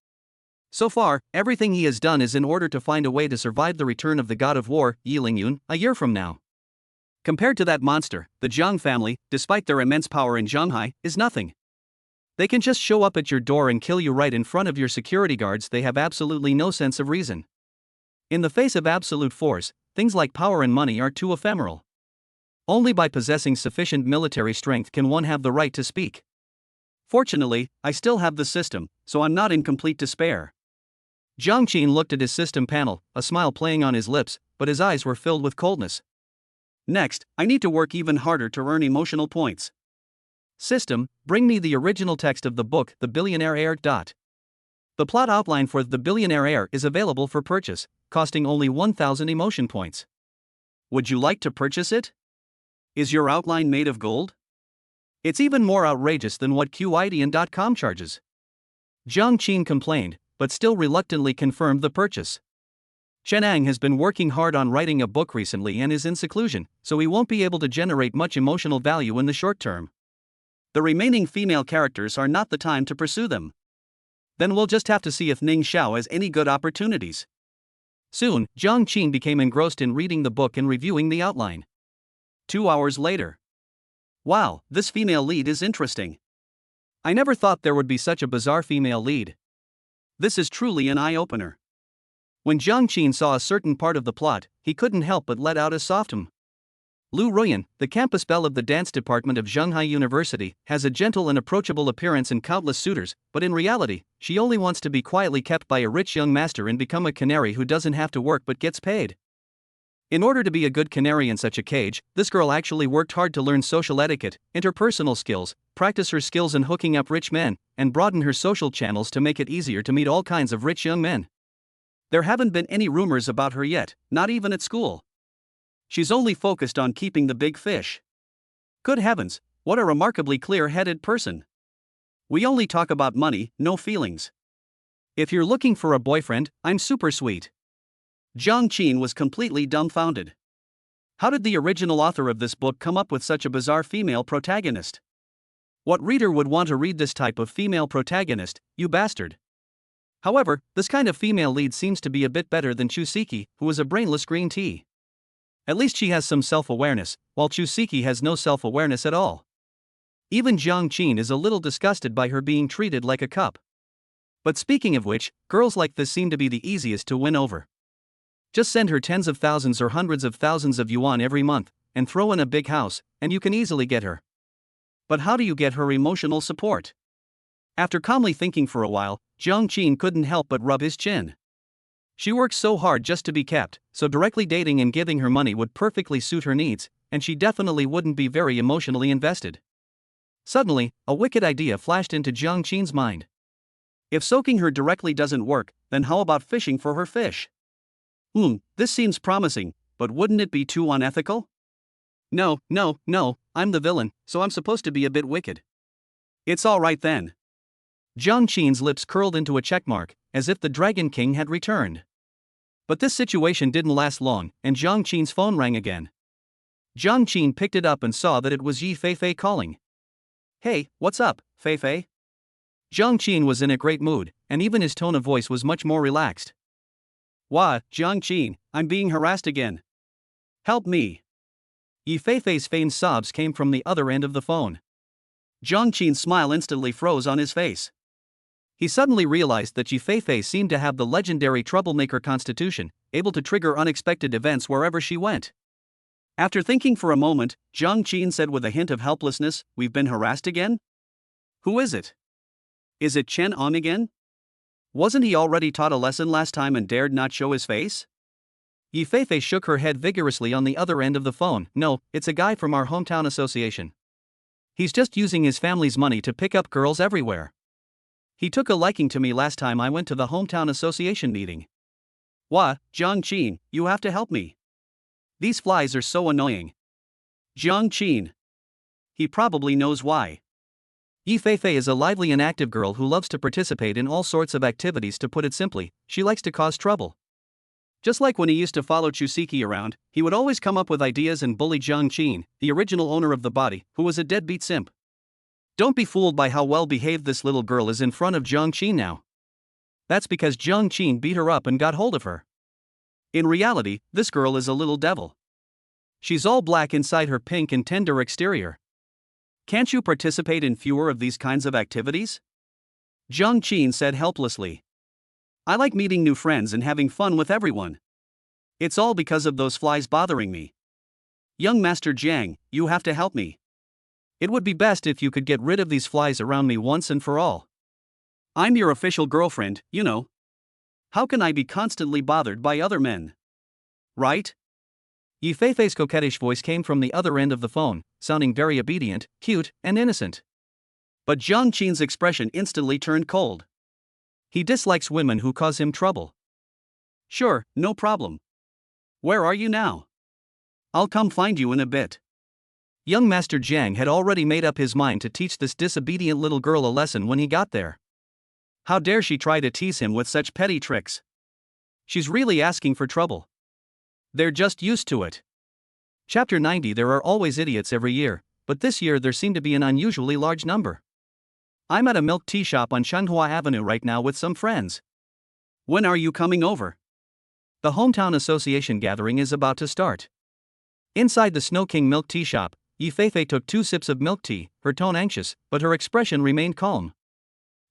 So far, everything he has done is in order to find a way to survive the return of the god of war, Yilingyun, a year from now. Compared to that monster, the Jiang family, despite their immense power in Shanghai, is nothing. They can just show up at your door and kill you right in front of your security guards. They have absolutely no sense of reason. In the face of absolute force, things like power and money are too ephemeral. Only by possessing sufficient military strength can one have the right to speak. Fortunately, I still have the system, so I'm not in complete despair. Jiang Qin looked at his system panel, a smile playing on his lips, but his eyes were filled with coldness. Next, I need to work even harder to earn emotional points. System, bring me the original text of the book The Billionaire Heir. The plot outline for The Billionaire Heir is available for purchase, costing only 1,000 emotion points. Would you like to purchase it? Is your outline made of gold? It's even more outrageous than what QIDN.com charges. Jiang Qin complained, but still reluctantly confirmed the purchase. Chen Ang has been working hard on writing a book recently and is in seclusion, so he won't be able to generate much emotional value in the short term. The remaining female characters are not the time to pursue them. Then we'll just have to see if Ning Xiao has any good opportunities. Soon, Jiang Qin became engrossed in reading the book and reviewing the outline. 2 hours later. Wow, this female lead is interesting. I never thought there would be such a bizarre female lead. This is truly an eye-opener. When Jiang Qin saw a certain part of the plot, he couldn't help but let out a soft hum. Lu Ruyan, the campus belle of the dance department of Zhenghai University, has a gentle and approachable appearance and countless suitors, but in reality, she only wants to be quietly kept by a rich young master and become a canary who doesn't have to work but gets paid. In order to be a good canary in such a cage, this girl actually worked hard to learn social etiquette, interpersonal skills, practice her skills in hooking up rich men, and broaden her social channels to make it easier to meet all kinds of rich young men. There haven't been any rumors about her yet, not even at school. She's only focused on keeping the big fish. Good heavens, what a remarkably clear-headed person. We only talk about money, no feelings. If you're looking for a boyfriend, I'm super sweet. Jiang Qin was completely dumbfounded. How did the original author of this book come up with such a bizarre female protagonist? What reader would want to read this type of female protagonist, you bastard? However, this kind of female lead seems to be a bit better than Chusiki, who is a brainless green tea. At least she has some self-awareness, while Chusiki has no self-awareness at all. Even Jiang Qin is a little disgusted by her being treated like a cup. But speaking of which, girls like this seem to be the easiest to win over. Just send her tens of thousands or hundreds of thousands of yuan every month, and throw in a big house, and you can easily get her. But how do you get her emotional support? After calmly thinking for a while, Jiang Qin couldn't help but rub his chin. She works so hard just to be kept, so directly dating and giving her money would perfectly suit her needs, and she definitely wouldn't be very emotionally invested. Suddenly, a wicked idea flashed into Jiang Qin's mind. If soaking her directly doesn't work, then how about fishing for her fish? This seems promising, but wouldn't it be too unethical? No, I'm the villain, so I'm supposed to be a bit wicked. It's alright then. Jiang Qin's lips curled into a checkmark, as if the Dragon King had returned. But this situation didn't last long, and Jiang Qin's phone rang again. Jiang Qin picked it up and saw that it was Yi Feifei calling. Hey, what's up, Feifei? Jiang Qin was in a great mood, and even his tone of voice was much more relaxed. Wah, Jiang Qin, I'm being harassed again. Help me. Yi Feifei's feigned sobs came from the other end of the phone. Jiang Qin's smile instantly froze on his face. He suddenly realized that Yi Feifei seemed to have the legendary troublemaker constitution, able to trigger unexpected events wherever she went. After thinking for a moment, Jiang Qin said with a hint of helplessness, "We've been harassed again? Who is it? Is it Chen Ang again? Wasn't he already taught a lesson last time and dared not show his face?" Yi Feifei shook her head vigorously on the other end of the phone. No, it's a guy from our hometown association. He's just using his family's money to pick up girls everywhere. He took a liking to me last time I went to the hometown association meeting. Wah, Jiang Qin, you have to help me. These flies are so annoying. Jiang Qin. He probably knows why. Yi Feifei is a lively and active girl who loves to participate in all sorts of activities. To put it simply, she likes to cause trouble. Just like when he used to follow Chusiki around, he would always come up with ideas and bully Jiang Qin, the original owner of the body, who was a deadbeat simp. Don't be fooled by how well behaved this little girl is in front of Jiang Qin now. That's because Jiang Qin beat her up and got hold of her. In reality, this girl is a little devil. She's all black inside her pink and tender exterior. Can't you participate in fewer of these kinds of activities? Jiang Qin said helplessly. I like meeting new friends and having fun with everyone. It's all because of those flies bothering me. Young Master Jiang, you have to help me. It would be best if you could get rid of these flies around me once and for all. I'm your official girlfriend, you know. How can I be constantly bothered by other men? Right? Yi Feifei's coquettish voice came from the other end of the phone, sounding very obedient, cute, and innocent. But Jiang Qin's expression instantly turned cold. He dislikes women who cause him trouble. Sure, no problem. Where are you now? I'll come find you in a bit. Young Master Jiang had already made up his mind to teach this disobedient little girl a lesson when he got there. How dare she try to tease him with such petty tricks? She's really asking for trouble. They're just used to it. Chapter 90. There are always idiots every year, but this year there seemed to be an unusually large number. I'm at a milk tea shop on Shanhua Avenue right now with some friends. When are you coming over? The Hometown Association gathering is about to start. Inside the Snow King milk tea shop, Yi Feifei took 2 sips of milk tea, her tone anxious, but her expression remained calm.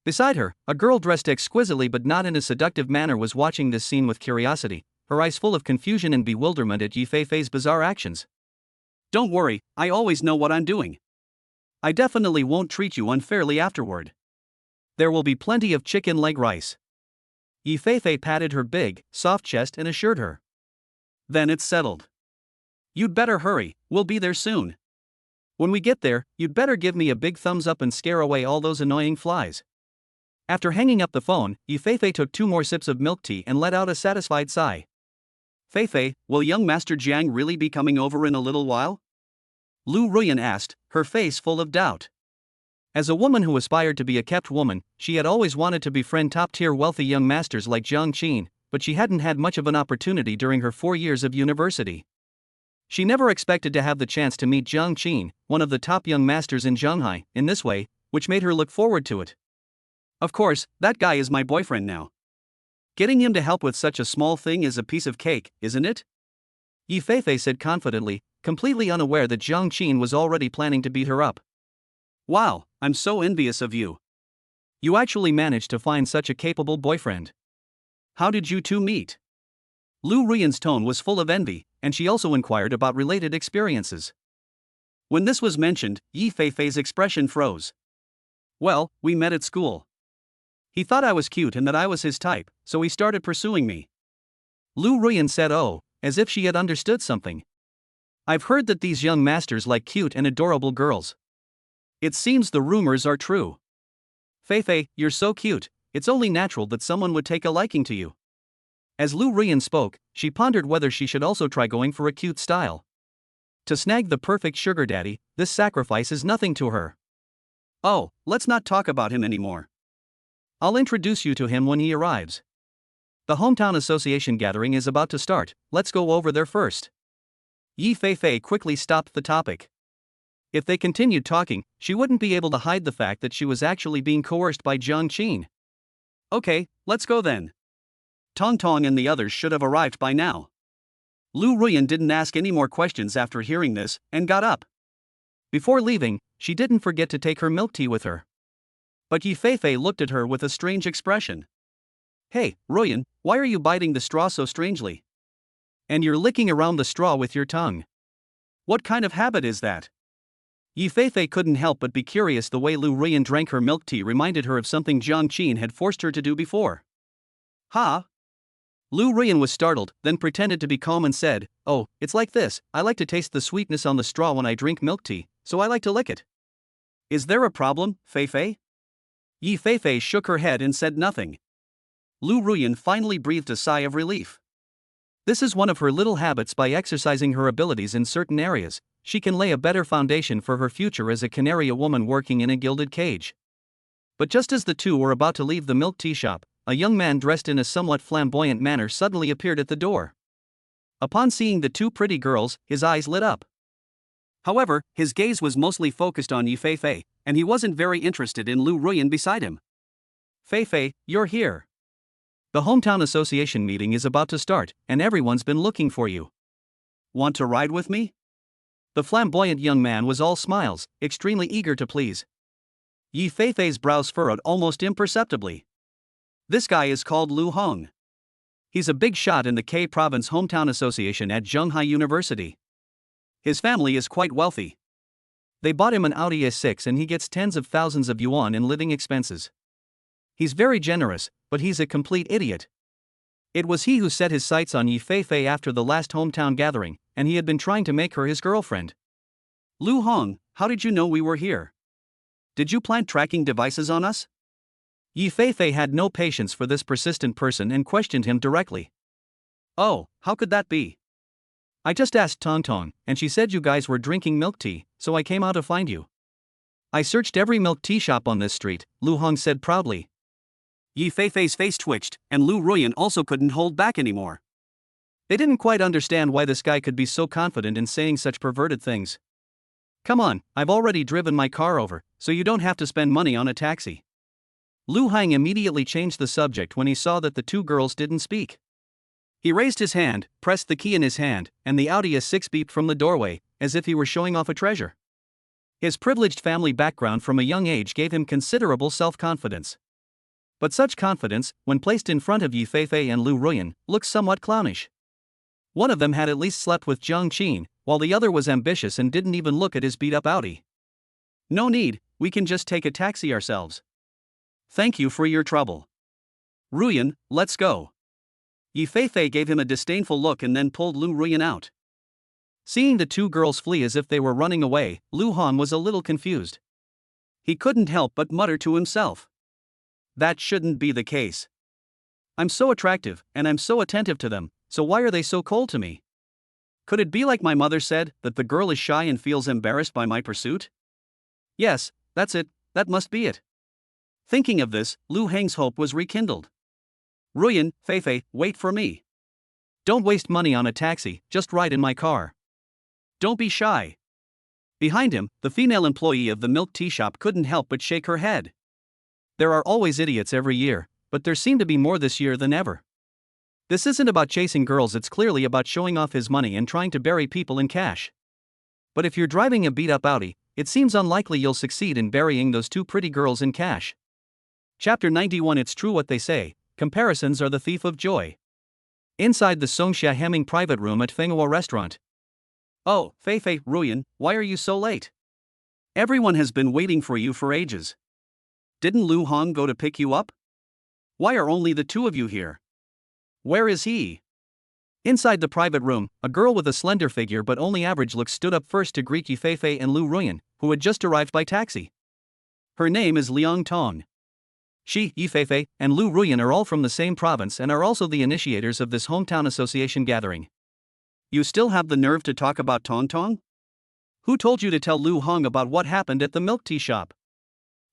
Beside her, a girl dressed exquisitely but not in a seductive manner was watching this scene with curiosity, her eyes full of confusion and bewilderment at Yi Feifei's bizarre actions. Don't worry, I always know what I'm doing. I definitely won't treat you unfairly afterward. There will be plenty of chicken leg rice. Yi Feifei patted her big, soft chest and assured her. Then it's settled. You'd better hurry, we'll be there soon. When we get there, you'd better give me a big thumbs up and scare away all those annoying flies. After hanging up the phone, Yi Feifei took 2 more sips of milk tea and let out a satisfied sigh. Feifei, will young Master Jiang really be coming over in a little while? Lu Ruyan asked, her face full of doubt. As a woman who aspired to be a kept woman, she had always wanted to befriend top-tier wealthy young masters like Jiang Qin, but she hadn't had much of an opportunity during her 4 years of university. She never expected to have the chance to meet Jiang Qin, one of the top young masters in Shanghai, in this way, which made her look forward to it. Of course, that guy is my boyfriend now. Getting him to help with such a small thing is a piece of cake, isn't it? Yi Feifei said confidently, completely unaware that Jiang Qin was already planning to beat her up. Wow, I'm so envious of you. You actually managed to find such a capable boyfriend. How did you two meet? Lu Ruyan's tone was full of envy, and she also inquired about related experiences. When this was mentioned, Yi Feifei's expression froze. Well, we met at school. He thought I was cute and that I was his type, so he started pursuing me. Lu Ruyan said as if she had understood something. I've heard that these young masters like cute and adorable girls. It seems the rumors are true. Feifei, you're so cute, it's only natural that someone would take a liking to you. As Lu Ruyan spoke, she pondered whether she should also try going for a cute style. To snag the perfect sugar daddy, this sacrifice is nothing to her. Oh, let's not talk about him anymore. I'll introduce you to him when he arrives. The Hometown Association gathering is about to start, let's go over there first. Yi Feifei quickly stopped the topic. If they continued talking, she wouldn't be able to hide the fact that she was actually being coerced by Jiang Qin. Okay, let's go then. Tong Tong and the others should have arrived by now. Lu Ruyan didn't ask any more questions after hearing this, and got up. Before leaving, she didn't forget to take her milk tea with her. But Yi Feifei looked at her with a strange expression. Hey, Ruyan, why are you biting the straw so strangely? And you're licking around the straw with your tongue. What kind of habit is that? Yi Feifei couldn't help but be curious. The way Lu Ruyan drank her milk tea reminded her of something Jiang Qin had forced her to do before. Ha! Lu Ruyan was startled, then pretended to be calm and said, Oh, it's like this, I like to taste the sweetness on the straw when I drink milk tea, so I like to lick it. Is there a problem, Feifei? Yi Feifei shook her head and said nothing. Lu Ruyan finally breathed a sigh of relief. This is one of her little habits. By exercising her abilities in certain areas, she can lay a better foundation for her future as a canary, a woman working in a gilded cage. But just as the two were about to leave the milk tea shop, a young man dressed in a somewhat flamboyant manner suddenly appeared at the door. Upon seeing the 2 pretty girls, his eyes lit up. However, his gaze was mostly focused on Yi Feifei, and he wasn't very interested in Lu Ruyan beside him. Feifei, you're here. The Hometown Association meeting is about to start, and everyone's been looking for you. Want to ride with me? The flamboyant young man was all smiles, extremely eager to please. Yi Feifei's brows furrowed almost imperceptibly. This guy is called Lu Hong. He's a big shot in the K Province Hometown Association at Zhonghai University. His family is quite wealthy. They bought him an Audi S6 and he gets tens of thousands of yuan in living expenses. He's very generous, but he's a complete idiot. It was he who set his sights on Yi Feifei after the last hometown gathering, and he had been trying to make her his girlfriend. Lu Hong, how did you know we were here? Did you plant tracking devices on us? Yi Feifei had no patience for this persistent person and questioned him directly. Oh, how could that be? I just asked Tong Tong, and she said you guys were drinking milk tea, so I came out to find you. I searched every milk tea shop on this street, Lu Hong said proudly. Yi Feifei's face twitched, and Lu Ruyan also couldn't hold back anymore. They didn't quite understand why this guy could be so confident in saying such perverted things. Come on, I've already driven my car over, so you don't have to spend money on a taxi. Lu Hang immediately changed the subject when he saw that the two girls didn't speak. He raised his hand, pressed the key in his hand, and the Audi S6 beeped from the doorway, as if he were showing off a treasure. His privileged family background from a young age gave him considerable self-confidence. But such confidence, when placed in front of Yi Feifei and Lu Ruyan, looks somewhat clownish. One of them had at least slept with Zhang Qin, while the other was ambitious and didn't even look at his beat-up Audi. No need, we can just take a taxi ourselves. Thank you for your trouble. Ruyan, let's go. Yi Feifei gave him a disdainful look and then pulled Lu Ruyan out. Seeing the two girls flee as if they were running away, Lu Han was a little confused. He couldn't help but mutter to himself. That shouldn't be the case. I'm so attractive, and I'm so attentive to them, so why are they so cold to me? Could it be like my mother said, that the girl is shy and feels embarrassed by my pursuit? Yes, that's it, that must be it. Thinking of this, Lu Heng's hope was rekindled. Ruyan, Feifei, wait for me. Don't waste money on a taxi, just ride in my car. Don't be shy. Behind him, the female employee of the milk tea shop couldn't help but shake her head. There are always idiots every year, but there seem to be more this year than ever. This isn't about chasing girls, it's clearly about showing off his money and trying to bury people in cash. But if you're driving a beat-up Audi, it seems unlikely you'll succeed in burying those two pretty girls in cash. Chapter 91. It's true what they say, comparisons are the thief of joy. Inside the Songxia Hemming private room at Fenghua restaurant. Oh, Feifei, Ruyan, why are you so late? Everyone has been waiting for you for ages. Didn't Lu Hong go to pick you up? Why are only the two of you here? Where is he? Inside the private room, a girl with a slender figure but only average looks stood up first to greet Yi Feifei and Lu Ruyan, who had just arrived by taxi. Her name is Liang Tong. She, Yi Feifei, and Lu Ruyan are all from the same province and are also the initiators of this hometown association gathering. You still have the nerve to talk about Tong Tong? Who told you to tell Lu Hong about what happened at the milk tea shop?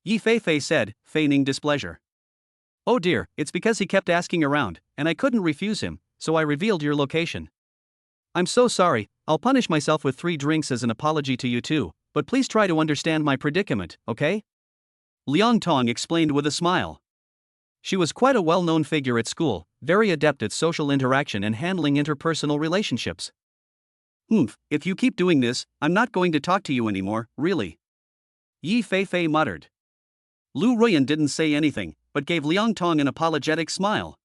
Yi Feifei said, feigning displeasure. Oh dear, it's because he kept asking around, and I couldn't refuse him, so I revealed your location. I'm so sorry, I'll punish myself with 3 drinks as an apology to you too, but please try to understand my predicament, okay? Liang Tong explained with a smile. She was quite a well-known figure at school, very adept at social interaction and handling interpersonal relationships. If you keep doing this, I'm not going to talk to you anymore, really. Yi Feifei muttered. Lu Ruyan didn't say anything, but gave Liang Tong an apologetic smile.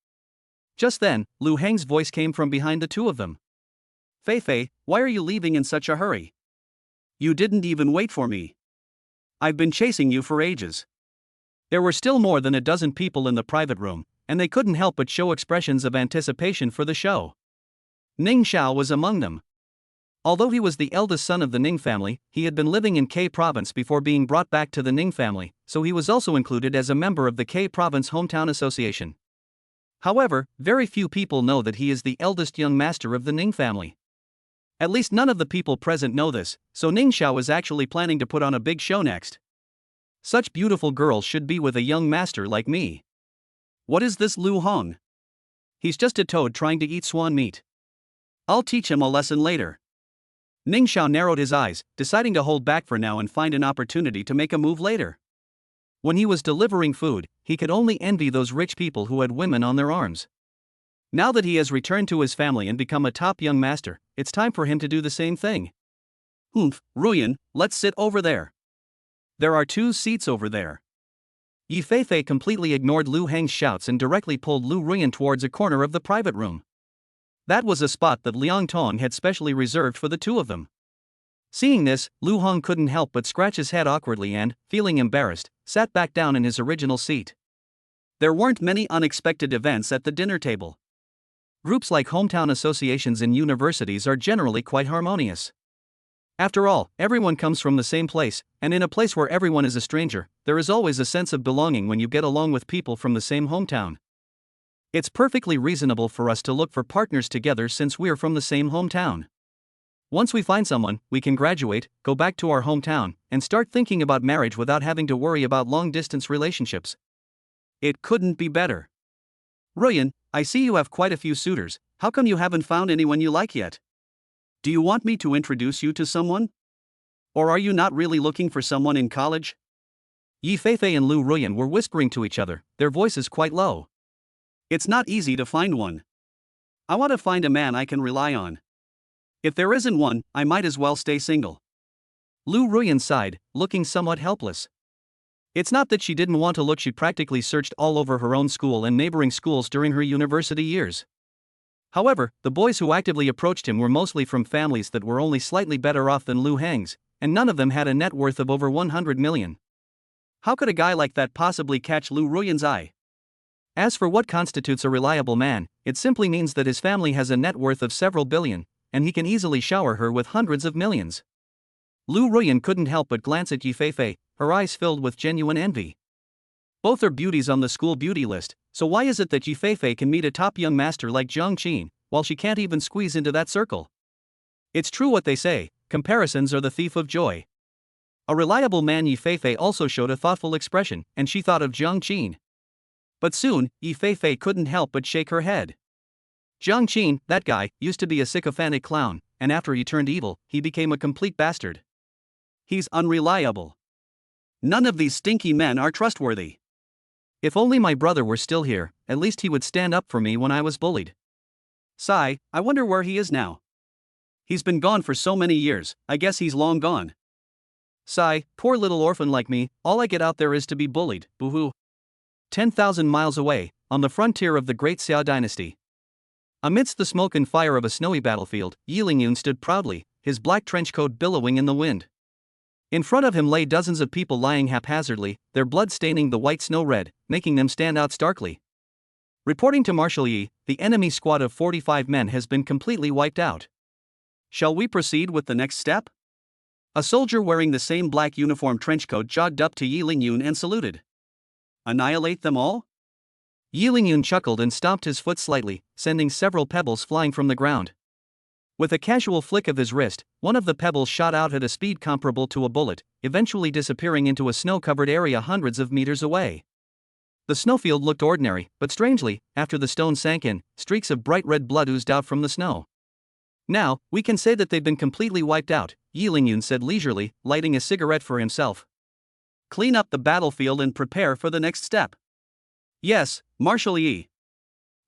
Just then, Lu Heng's voice came from behind the two of them. Feifei, why are you leaving in such a hurry? You didn't even wait for me. I've been chasing you for ages. There were still more than a dozen people in the private room, and they couldn't help but show expressions of anticipation for the show. Ning Xiao was among them. Although he was the eldest son of the Ning family, he had been living in K Province before being brought back to the Ning family, so he was also included as a member of the K Province Hometown Association. However, very few people know that he is the eldest young master of the Ning family. At least none of the people present know this, so Ning Xiao is actually planning to put on a big show next. Such beautiful girls should be with a young master like me. What is this Lu Hong? He's just a toad trying to eat swan meat. I'll teach him a lesson later. Ning Xiao narrowed his eyes, deciding to hold back for now and find an opportunity to make a move later. When he was delivering food, he could only envy those rich people who had women on their arms. Now that he has returned to his family and become a top young master, it's time for him to do the same thing. Ruyan, let's sit over there. There are 2 seats over there. Yi Feifei completely ignored Lu Heng's shouts and directly pulled Lu Ruyan towards a corner of the private room. That was a spot that Liang Tong had specially reserved for the two of them. Seeing this, Lu Hong couldn't help but scratch his head awkwardly and, feeling embarrassed, sat back down in his original seat. There weren't many unexpected events at the dinner table. Groups like hometown associations in universities are generally quite harmonious. After all, everyone comes from the same place, and in a place where everyone is a stranger, there is always a sense of belonging when you get along with people from the same hometown. It's perfectly reasonable for us to look for partners together since we're from the same hometown. Once we find someone, we can graduate, go back to our hometown, and start thinking about marriage without having to worry about long-distance relationships. It couldn't be better. Ruyan, I see you have quite a few suitors. How come you haven't found anyone you like yet? Do you want me to introduce you to someone? Or are you not really looking for someone in college? Yi Feifei and Lu Ruyan were whispering to each other, their voices quite low. It's not easy to find one. I want to find a man I can rely on. If there isn't one, I might as well stay single. Lu Ruyan sighed, looking somewhat helpless. It's not that she didn't want to look, she practically searched all over her own school and neighboring schools during her university years. However, the boys who actively approached him were mostly from families that were only slightly better off than Lu Heng's, and none of them had a net worth of over 100 million. How could a guy like that possibly catch Lu Ruyan's eye? As for what constitutes a reliable man, it simply means that his family has a net worth of several billion, and he can easily shower her with hundreds of millions. Lu Ruyan couldn't help but glance at Yi Feifei, her eyes filled with genuine envy. Both are beauties on the school beauty list, so why is it that Yi Feifei can meet a top young master like Zhang Qin, while she can't even squeeze into that circle? It's true what they say, comparisons are the thief of joy. A reliable man. Yi Feifei also showed a thoughtful expression, and she thought of Zhang Qin. But soon, Yi Feifei couldn't help but shake her head. Zhang Qin, that guy, used to be a sycophantic clown, and after he turned evil, he became a complete bastard. He's unreliable. None of these stinky men are trustworthy. If only my brother were still here, at least he would stand up for me when I was bullied. Sigh, I wonder where he is now. He's been gone for so many years, I guess he's long gone. Sigh, poor little orphan like me, all I get out there is to be bullied, boo-hoo. 10,000 miles away, on the frontier of the great Xiao dynasty. Amidst the smoke and fire of a snowy battlefield, Yi Lingyun stood proudly, his black trench coat billowing in the wind. In front of him lay dozens of people lying haphazardly, their blood staining the white snow red, making them stand out starkly. Reporting to Marshal Yi, the enemy squad of 45 men has been completely wiped out. Shall we proceed with the next step? A soldier wearing the same black uniform trenchcoat jogged up to Yi Lingyun and saluted. Annihilate them all? Yi Lingyun chuckled and stomped his foot slightly, sending several pebbles flying from the ground. With a casual flick of his wrist, one of the pebbles shot out at a speed comparable to a bullet, eventually disappearing into a snow-covered area hundreds of meters away. The snowfield looked ordinary, but strangely, after the stone sank in, streaks of bright red blood oozed out from the snow. Now, we can say that they've been completely wiped out, Yi Lingyun said leisurely, lighting a cigarette for himself. Clean up the battlefield and prepare for the next step. Yes, Marshal Yi.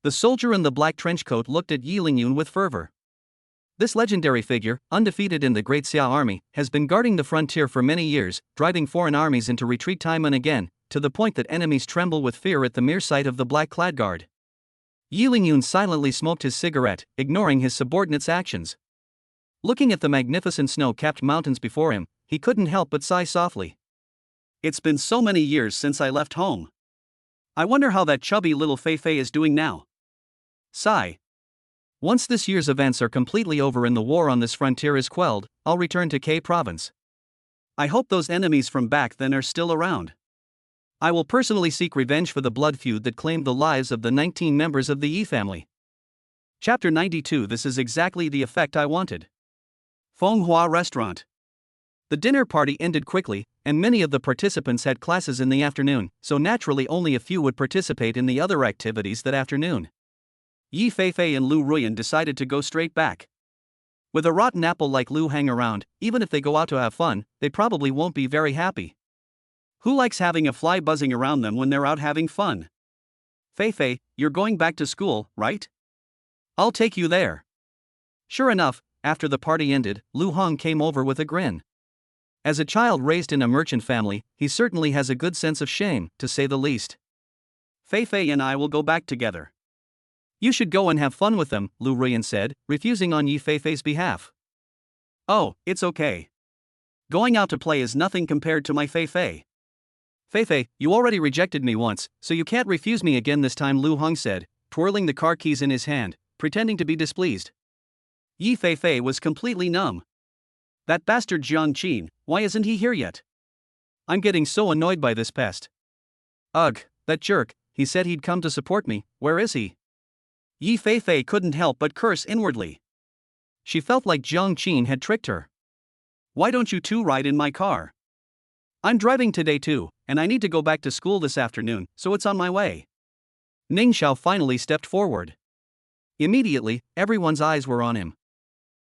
The soldier in the black trench coat looked at Yi Lingyun with fervor. This legendary figure, undefeated in the Great Xiao army, has been guarding the frontier for many years, driving foreign armies into retreat time and again, to the point that enemies tremble with fear at the mere sight of the black-clad guard. Yi Lingyun silently smoked his cigarette, ignoring his subordinates' actions. Looking at the magnificent snow-capped mountains before him, he couldn't help but sigh softly. It's been so many years since I left home. I wonder how that chubby little Feifei is doing now. Sigh. Once this year's events are completely over and the war on this frontier is quelled, I'll return to K province. I hope those enemies from back then are still around. I will personally seek revenge for the blood feud that claimed the lives of the 19 members of the Yi family. Chapter 92. This is exactly the effect I wanted. Fenghua Restaurant. The dinner party ended quickly, and many of the participants had classes in the afternoon, so naturally only a few would participate in the other activities that afternoon. Yi Feifei and Lu Ruyan decided to go straight back. With a rotten apple like Lu hang around, even if they go out to have fun, they probably won't be very happy. Who likes having a fly buzzing around them when they're out having fun? Feifei, you're going back to school, right? I'll take you there. Sure enough, after the party ended, Lu Hong came over with a grin. As a child raised in a merchant family, he certainly has a good sense of shame, to say the least. Fei Fei and I will go back together. You should go and have fun with them, Lu Ruyan said, refusing on Yi Fei Fei's behalf. Oh, it's okay. Going out to play is nothing compared to my Fei Fei. Fei Fei, you already rejected me once, so you can't refuse me again this time, Lu Hong said, twirling the car keys in his hand, pretending to be displeased. Yi Fei Fei was completely numb. That bastard Jiang Qin, why isn't he here yet? I'm getting so annoyed by this pest. Ugh, that jerk, he said he'd come to support me, where is he? Yi Fei Fei couldn't help but curse inwardly. She felt like Jiang Qin had tricked her. Why don't you two ride in my car? I'm driving today too, and I need to go back to school this afternoon, so it's on my way. Ning Xiao finally stepped forward. Immediately, everyone's eyes were on him.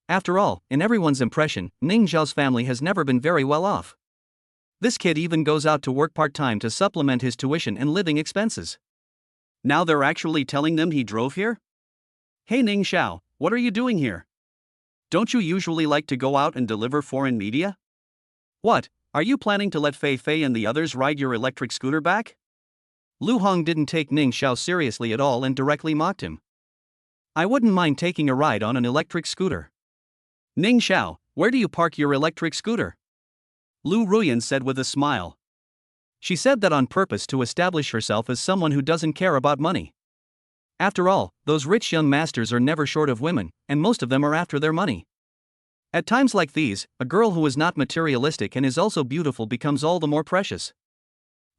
After all, in everyone's impression, Ning Xiao's family has never been very well off. This kid even goes out to work part-time to supplement his tuition and living expenses. Now they're actually telling them he drove here? Hey Ning Xiao, what are you doing here? Don't you usually like to go out and deliver foreign media? What, are you planning to let Fei Fei and the others ride your electric scooter back? Lu Hong didn't take Ning Xiao seriously at all and directly mocked him. I wouldn't mind taking a ride on an electric scooter. Ning Xiao, where do you park your electric scooter? Lu Ruyan said with a smile. She said that on purpose to establish herself as someone who doesn't care about money. After all, those rich young masters are never short of women, and most of them are after their money. At times like these, a girl who is not materialistic and is also beautiful becomes all the more precious.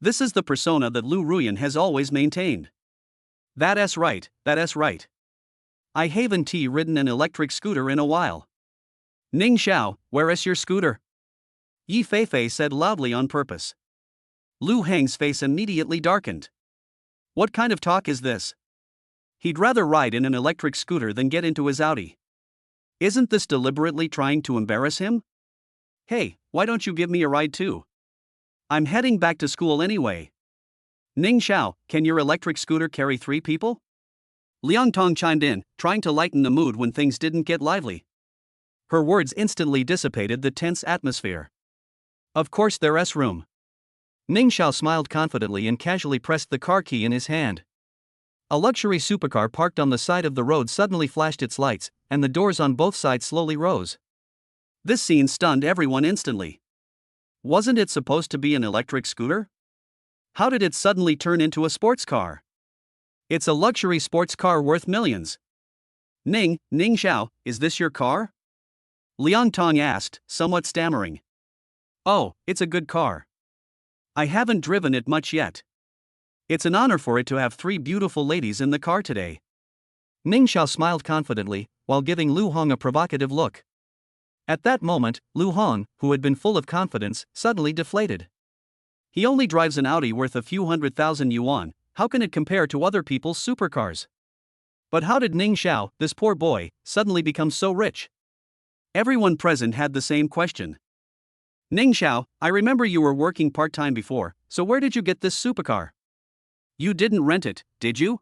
This is the persona that Lu Ruyan has always maintained. That's right, that's right. I haven't ridden an electric scooter in a while. Ning Xiao, where is your scooter? Yi Fei Fei said loudly on purpose. Lu Heng's face immediately darkened. What kind of talk is this? He'd rather ride in an electric scooter than get into his Audi. Isn't this deliberately trying to embarrass him? Hey, why don't you give me a ride too? I'm heading back to school anyway. Ning Xiao, can your electric scooter carry 3 people? Liang Tong chimed in, trying to lighten the mood when things didn't get lively. Her words instantly dissipated the tense atmosphere. Of course there's room. Ning Xiao smiled confidently and casually pressed the car key in his hand. A luxury supercar parked on the side of the road suddenly flashed its lights, and the doors on both sides slowly rose. This scene stunned everyone instantly. Wasn't it supposed to be an electric scooter? How did it suddenly turn into a sports car? It's a luxury sports car worth millions. Ning Xiao, is this your car? Liang Tong asked, somewhat stammering. Oh, it's a good car. I haven't driven it much yet. It's an honor for it to have 3 beautiful ladies in the car today. Ning Xiao smiled confidently, while giving Lu Hong a provocative look. At that moment, Lu Hong, who had been full of confidence, suddenly deflated. He only drives an Audi worth a few $100,000. How can it compare to other people's supercars? But how did Ning Xiao, this poor boy, suddenly become so rich? Everyone present had the same question. Ning Xiao, I remember you were working part-time before, so where did you get this supercar? You didn't rent it, did you?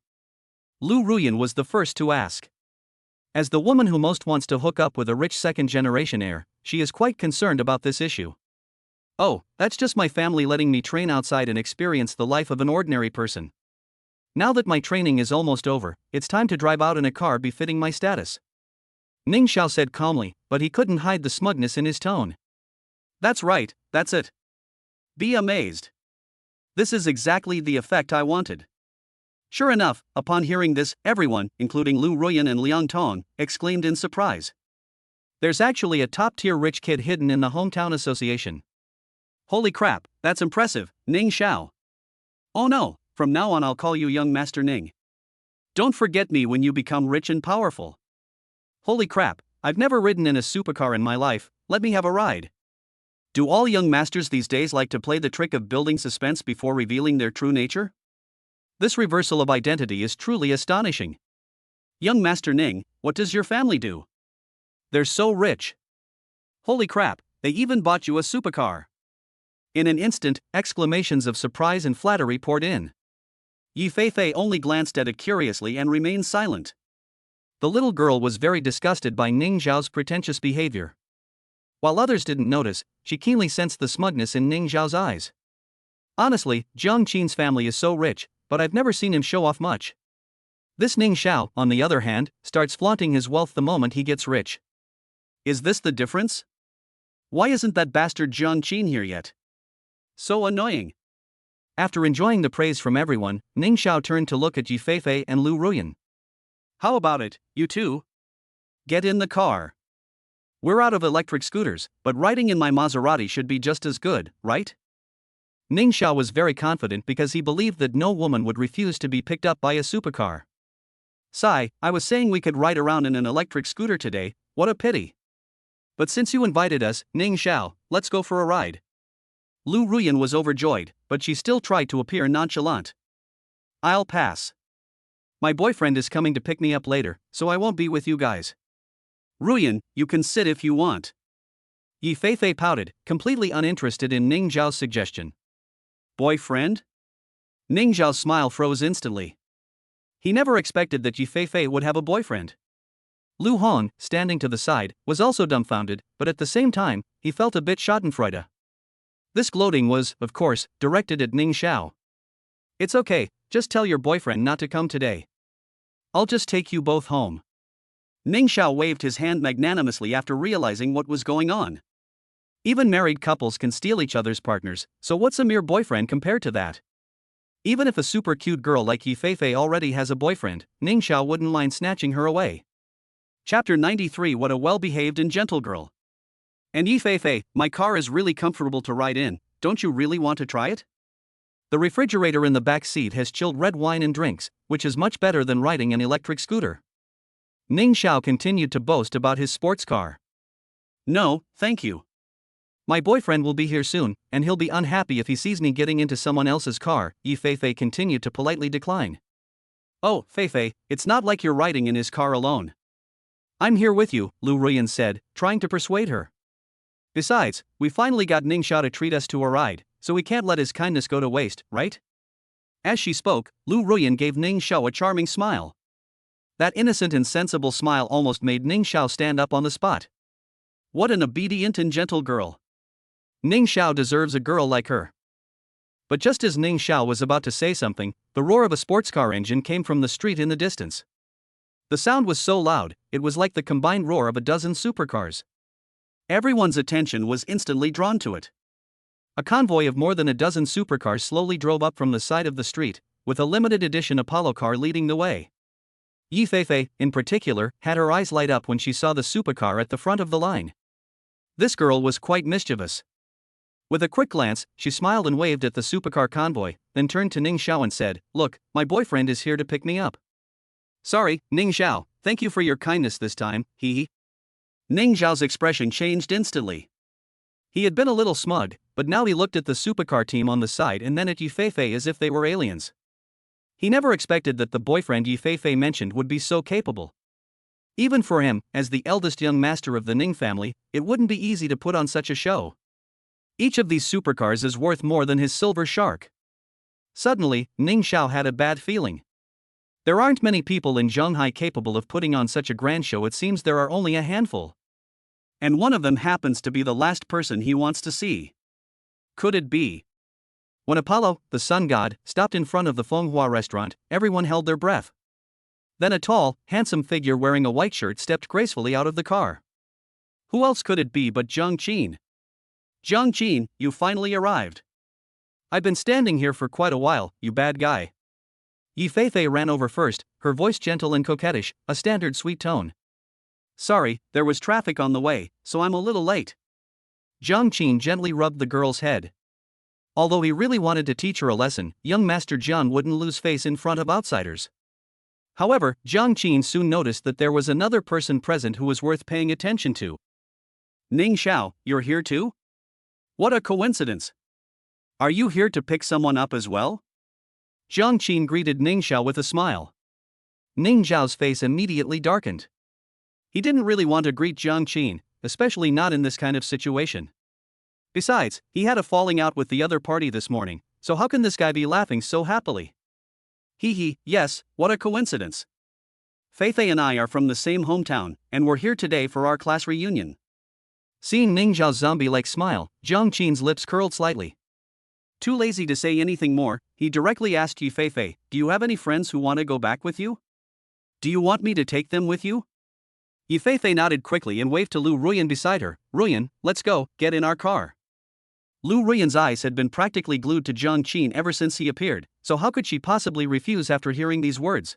Lu Ruyan was the first to ask. As the woman who most wants to hook up with a rich second-generation heir, she is quite concerned about this issue. Oh, that's just my family letting me train outside and experience the life of an ordinary person. Now that my training is almost over, it's time to drive out in a car befitting my status. Ning Xiao said calmly, but he couldn't hide the smugness in his tone. That's right, that's it. Be amazed. This is exactly the effect I wanted. Sure enough, upon hearing this, everyone, including Lu Ruyan and Liang Tong, exclaimed in surprise. There's actually a top-tier rich kid hidden in the hometown association. Holy crap, that's impressive, Ning Xiao. Oh no, from now on I'll call you young Master Ning. Don't forget me when you become rich and powerful. Holy crap, I've never ridden in a supercar in my life, let me have a ride. Do all young masters these days like to play the trick of building suspense before revealing their true nature? This reversal of identity is truly astonishing. Young Master Ning, what does your family do? They're so rich. Holy crap, they even bought you a supercar. In an instant, exclamations of surprise and flattery poured in. Yi Fei Fei only glanced at it curiously and remained silent. The little girl was very disgusted by Ning Xiao's pretentious behavior. While others didn't notice, she keenly sensed the smugness in Ning Xiao's eyes. Honestly, Jiang Qin's family is so rich, but I've never seen him show off much. This Ning Xiao, on the other hand, starts flaunting his wealth the moment he gets rich. Is this the difference? Why isn't that bastard Jiang Qin here yet? So annoying. After enjoying the praise from everyone, Ning Xiao turned to look at Yi Feifei and Lu Ruyan. How about it, you two? Get in the car. We're out of electric scooters, but riding in my Maserati should be just as good, right? Ning Xiao was very confident because he believed that no woman would refuse to be picked up by a supercar. Sigh, I was saying we could ride around in an electric scooter today, what a pity. But since you invited us, Ning Xiao, let's go for a ride. Lu Ruyan was overjoyed, but she still tried to appear nonchalant. I'll pass. My boyfriend is coming to pick me up later, so I won't be with you guys. Ruyan, you can sit if you want. Yi Feifei pouted, completely uninterested in Ning Xiao's suggestion. Boyfriend? Ning Xiao's smile froze instantly. He never expected that Yi Feifei would have a boyfriend. Lu Hong, standing to the side, was also dumbfounded, but at the same time, he felt a bit schadenfreude. This gloating was, of course, directed at Ning Xiao. It's okay, just tell your boyfriend not to come today. I'll just take you both home. Ning Xiao waved his hand magnanimously after realizing what was going on. Even married couples can steal each other's partners, so what's a mere boyfriend compared to that? Even if a super cute girl like Yi Feifei already has a boyfriend, Ning Xiao wouldn't mind snatching her away. Chapter 93. What a well-behaved and gentle girl. And Yi Feifei, my car is really comfortable to ride in, don't you really want to try it? The refrigerator in the back seat has chilled red wine and drinks, which is much better than riding an electric scooter. Ning Xiao continued to boast about his sports car. No, thank you. My boyfriend will be here soon, and he'll be unhappy if he sees me getting into someone else's car, Yi Feifei continued to politely decline. Oh, Feifei, it's not like you're riding in his car alone. I'm here with you, Lu Ruyan said, trying to persuade her. Besides, we finally got Ning Xiao to treat us to a ride, so we can't let his kindness go to waste, right? As she spoke, Lu Ruyan gave Ning Xiao a charming smile. That innocent and sensible smile almost made Ning Xiao stand up on the spot. What an obedient and gentle girl. Ning Xiao deserves a girl like her. But just as Ning Xiao was about to say something, the roar of a sports car engine came from the street in the distance. The sound was so loud, it was like the combined roar of a dozen supercars. Everyone's attention was instantly drawn to it. A convoy of more than a dozen supercars slowly drove up from the side of the street, with a limited edition Apollo car leading the way. Yi Feifei, in particular, had her eyes light up when she saw the supercar at the front of the line. This girl was quite mischievous. With a quick glance, she smiled and waved at the supercar convoy, then turned to Ning Xiao and said, "Look, my boyfriend is here to pick me up." Sorry, Ning Xiao, thank you for your kindness this time, hee. Ning Xiao's expression changed instantly. He had been a little smug, but now he looked at the supercar team on the side and then at Yi Feifei as if they were aliens. He never expected that the boyfriend Yi Feifei mentioned would be so capable. Even for him, as the eldest young master of the Ning family, it wouldn't be easy to put on such a show. Each of these supercars is worth more than his silver shark. Suddenly, Ning Xiao had a bad feeling. There aren't many people in Zhenghai capable of putting on such a grand show. It seems there are only a handful. And one of them happens to be the last person he wants to see. Could it be? When Apollo, the sun god, stopped in front of the Fenghua restaurant, everyone held their breath. Then a tall, handsome figure wearing a white shirt stepped gracefully out of the car. Who else could it be but Jiang Qin? Jiang Qin, you finally arrived. I've been standing here for quite a while, you bad guy. Yi Feifei ran over first, her voice gentle and coquettish, a standard sweet tone. Sorry, there was traffic on the way, so I'm a little late. Jiang Qin gently rubbed the girl's head. Although he really wanted to teach her a lesson, young Master Jiang wouldn't lose face in front of outsiders. However, Jiang Qin soon noticed that there was another person present who was worth paying attention to. Ning Xiao, you're here too? What a coincidence. Are you here to pick someone up as well? Jiang Qin greeted Ning Xiao with a smile. Ning Xiao's face immediately darkened. He didn't really want to greet Jiang Qin, especially not in this kind of situation. Besides, he had a falling out with the other party this morning, so how can this guy be laughing so happily? Hee, yes, what a coincidence. Feifei and I are from the same hometown, and we're here today for our class reunion. Seeing Ning Zhao's zombie-like smile, Jiang Qin's lips curled slightly. Too lazy to say anything more, he directly asked Yi Feifei, "Do you have any friends who want to go back with you? Do you want me to take them with you?" Yi Feifei nodded quickly and waved to Lu Ruyan beside her. "Ruyan, let's go, get in our car." Lu Ruyan's eyes had been practically glued to Jiang Qin ever since he appeared, so how could she possibly refuse after hearing these words?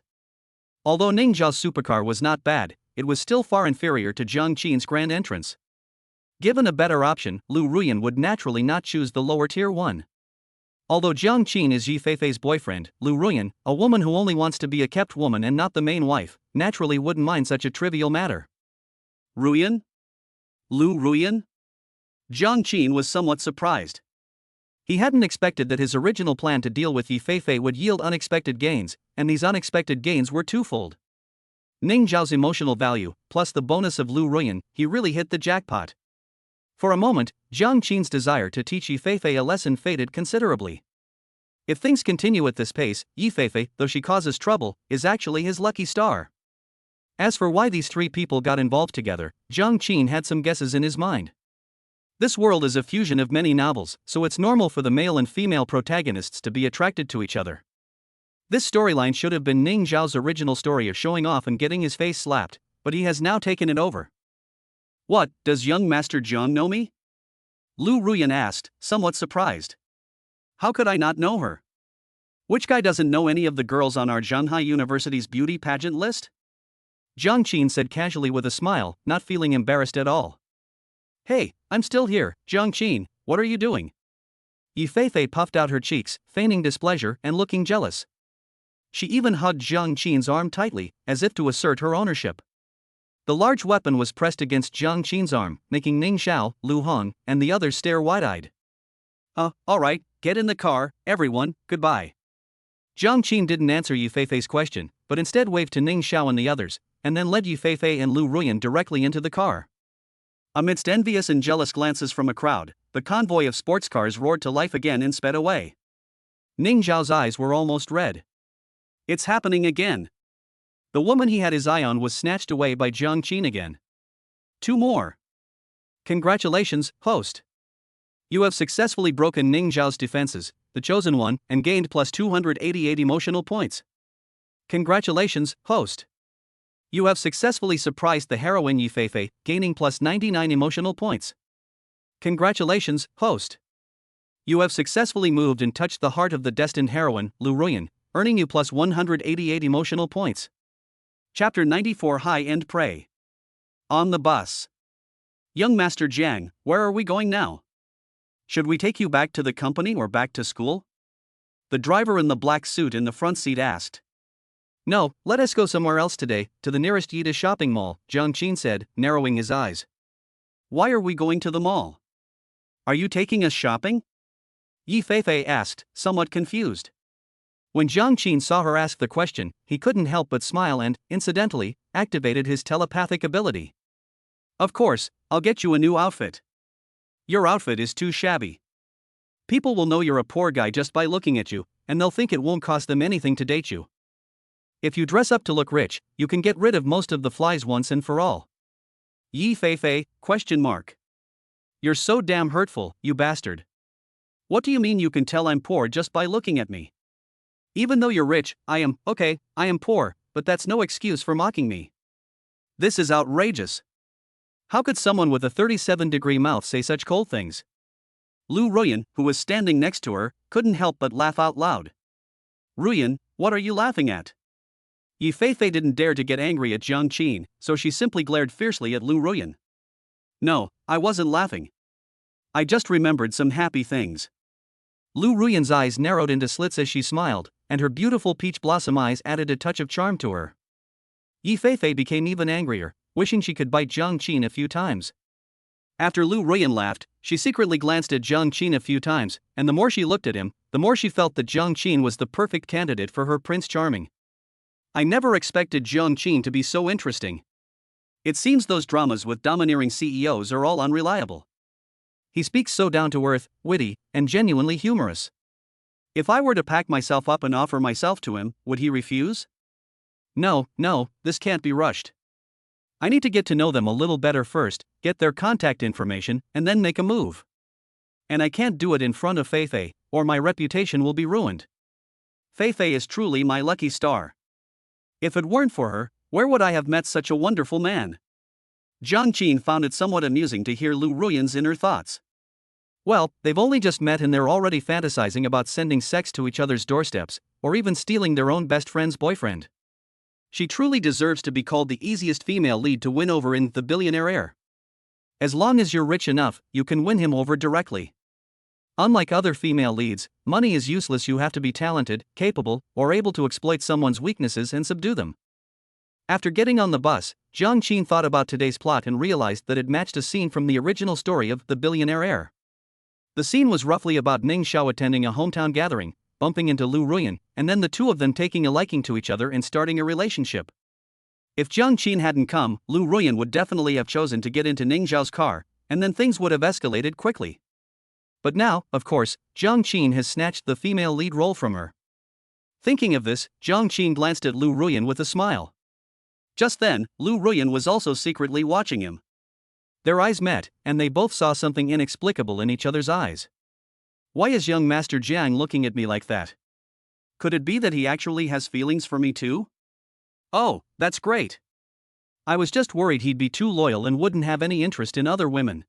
Although Ning Zhao's supercar was not bad, it was still far inferior to Jiang Qin's grand entrance. Given a better option, Lu Ruyan would naturally not choose the lower tier one. Although Jiang Qin is Yi Feifei's boyfriend, Lu Ruyan, a woman who only wants to be a kept woman and not the main wife, naturally wouldn't mind such a trivial matter. Ruyan? Lu Ruyan? Jiang Qin was somewhat surprised. He hadn't expected that his original plan to deal with Yi Feifei would yield unexpected gains, and these unexpected gains were twofold. Ning Zhao's emotional value, plus the bonus of Lu Ruyan, he really hit the jackpot. For a moment, Jiang Qin's desire to teach Yi Feifei a lesson faded considerably. If things continue at this pace, Yi Feifei, though she causes trouble, is actually his lucky star. As for why these three people got involved together, Jiang Qin had some guesses in his mind. This world is a fusion of many novels, so it's normal for the male and female protagonists to be attracted to each other. This storyline should have been Ning Zhao's original story of showing off and getting his face slapped, but he has now taken it over. "What, does young Master Jiang know me?" Lu Ruyan asked, somewhat surprised. "How could I not know her? Which guy doesn't know any of the girls on our Zhanghai University's beauty pageant list?" Jiang Qin said casually with a smile, not feeling embarrassed at all. "Hey, I'm still here, Jiang Qin, what are you doing?" Yi Feifei puffed out her cheeks, feigning displeasure and looking jealous. She even hugged Jiang Qin's arm tightly, as if to assert her ownership. The large weapon was pressed against Jiang Qin's arm, making Ning Xiao, Lu Hong, and the others stare wide-eyed. Alright, get in the car, everyone, goodbye." Jiang Qin didn't answer Yi Feifei's question, but instead waved to Ning Xiao and the others, and then led Yi Feifei and Lu Ruyan directly into the car. Amidst envious and jealous glances from a crowd, the convoy of sports cars roared to life again and sped away. Ning Xiao's eyes were almost red. It's happening again. The woman he had his eye on was snatched away by Jiang Qin again. Two more. Congratulations, host. You have successfully broken Ning Zhao's defenses, the chosen one, and gained plus 288 emotional points. Congratulations, host. You have successfully surprised the heroine Yi Feifei, gaining plus 99 emotional points. Congratulations, host. You have successfully moved and touched the heart of the destined heroine, Lu Ruyan, earning you plus 188 emotional points. Chapter 94 High-End Prey. On the bus. Young Master Jiang, where are we going now? Should we take you back to the company or back to school? The driver in the black suit in the front seat asked. No, let us go somewhere else today, to the nearest Yida shopping mall, Jiang Qin said, narrowing his eyes. Why are we going to the mall? Are you taking us shopping? Yi Feifei asked, somewhat confused. When Jiang Qin saw her ask the question, he couldn't help but smile and, incidentally, activated his telepathic ability. Of course, I'll get you a new outfit. Your outfit is too shabby. People will know you're a poor guy just by looking at you, and they'll think it won't cost them anything to date you. If you dress up to look rich, you can get rid of most of the flies once and for all. Yi Feifei, ? You're so damn hurtful, you bastard. What do you mean you can tell I'm poor just by looking at me? Even though you're rich, I am poor, but that's no excuse for mocking me. This is outrageous. How could someone with a 37-degree mouth say such cold things? Lu Ruyan, who was standing next to her, couldn't help but laugh out loud. Ruyan, what are you laughing at? Yi Feifei didn't dare to get angry at Jiang Qin, so she simply glared fiercely at Lu Ruyan. No, I wasn't laughing. I just remembered some happy things. Lu Ruyan's eyes narrowed into slits as she smiled, and her beautiful peach blossom eyes added a touch of charm to her. Yi Feifei became even angrier, wishing she could bite Jiang Qin a few times. After Lu Ruyan laughed, she secretly glanced at Jiang Qin a few times, and the more she looked at him, the more she felt that Jiang Qin was the perfect candidate for her Prince Charming. I never expected Jiang Qin to be so interesting. It seems those dramas with domineering CEOs are all unreliable. He speaks so down-to-earth, witty, and genuinely humorous. If I were to pack myself up and offer myself to him, would he refuse? No, this can't be rushed. I need to get to know them a little better first, get their contact information, and then make a move. And I can't do it in front of Feifei, or my reputation will be ruined. Feifei is truly my lucky star. If it weren't for her, where would I have met such a wonderful man? Jiang Qin found it somewhat amusing to hear Lu Ruyan's inner thoughts. Well, they've only just met and they're already fantasizing about sending sex to each other's doorsteps, or even stealing their own best friend's boyfriend. She truly deserves to be called the easiest female lead to win over in The Billionaire Heir. As long as you're rich enough, you can win him over directly. Unlike other female leads, money is useless. You have to be talented, capable, or able to exploit someone's weaknesses and subdue them. After getting on the bus, Jiang Qin thought about today's plot and realized that it matched a scene from the original story of The Billionaire Heir. The scene was roughly about Ning Xiao attending a hometown gathering, bumping into Lu Ruyan, and then the two of them taking a liking to each other and starting a relationship. If Jiang Qin hadn't come, Lu Ruyan would definitely have chosen to get into Ning Xiao's car, and then things would have escalated quickly. But now, of course, Jiang Qin has snatched the female lead role from her. Thinking of this, Jiang Qin glanced at Lu Ruyan with a smile. Just then, Lu Ruyan was also secretly watching him. Their eyes met, and they both saw something inexplicable in each other's eyes. Why is young Master Jiang looking at me like that? Could it be that he actually has feelings for me too? Oh, that's great. I was just worried he'd be too loyal and wouldn't have any interest in other women.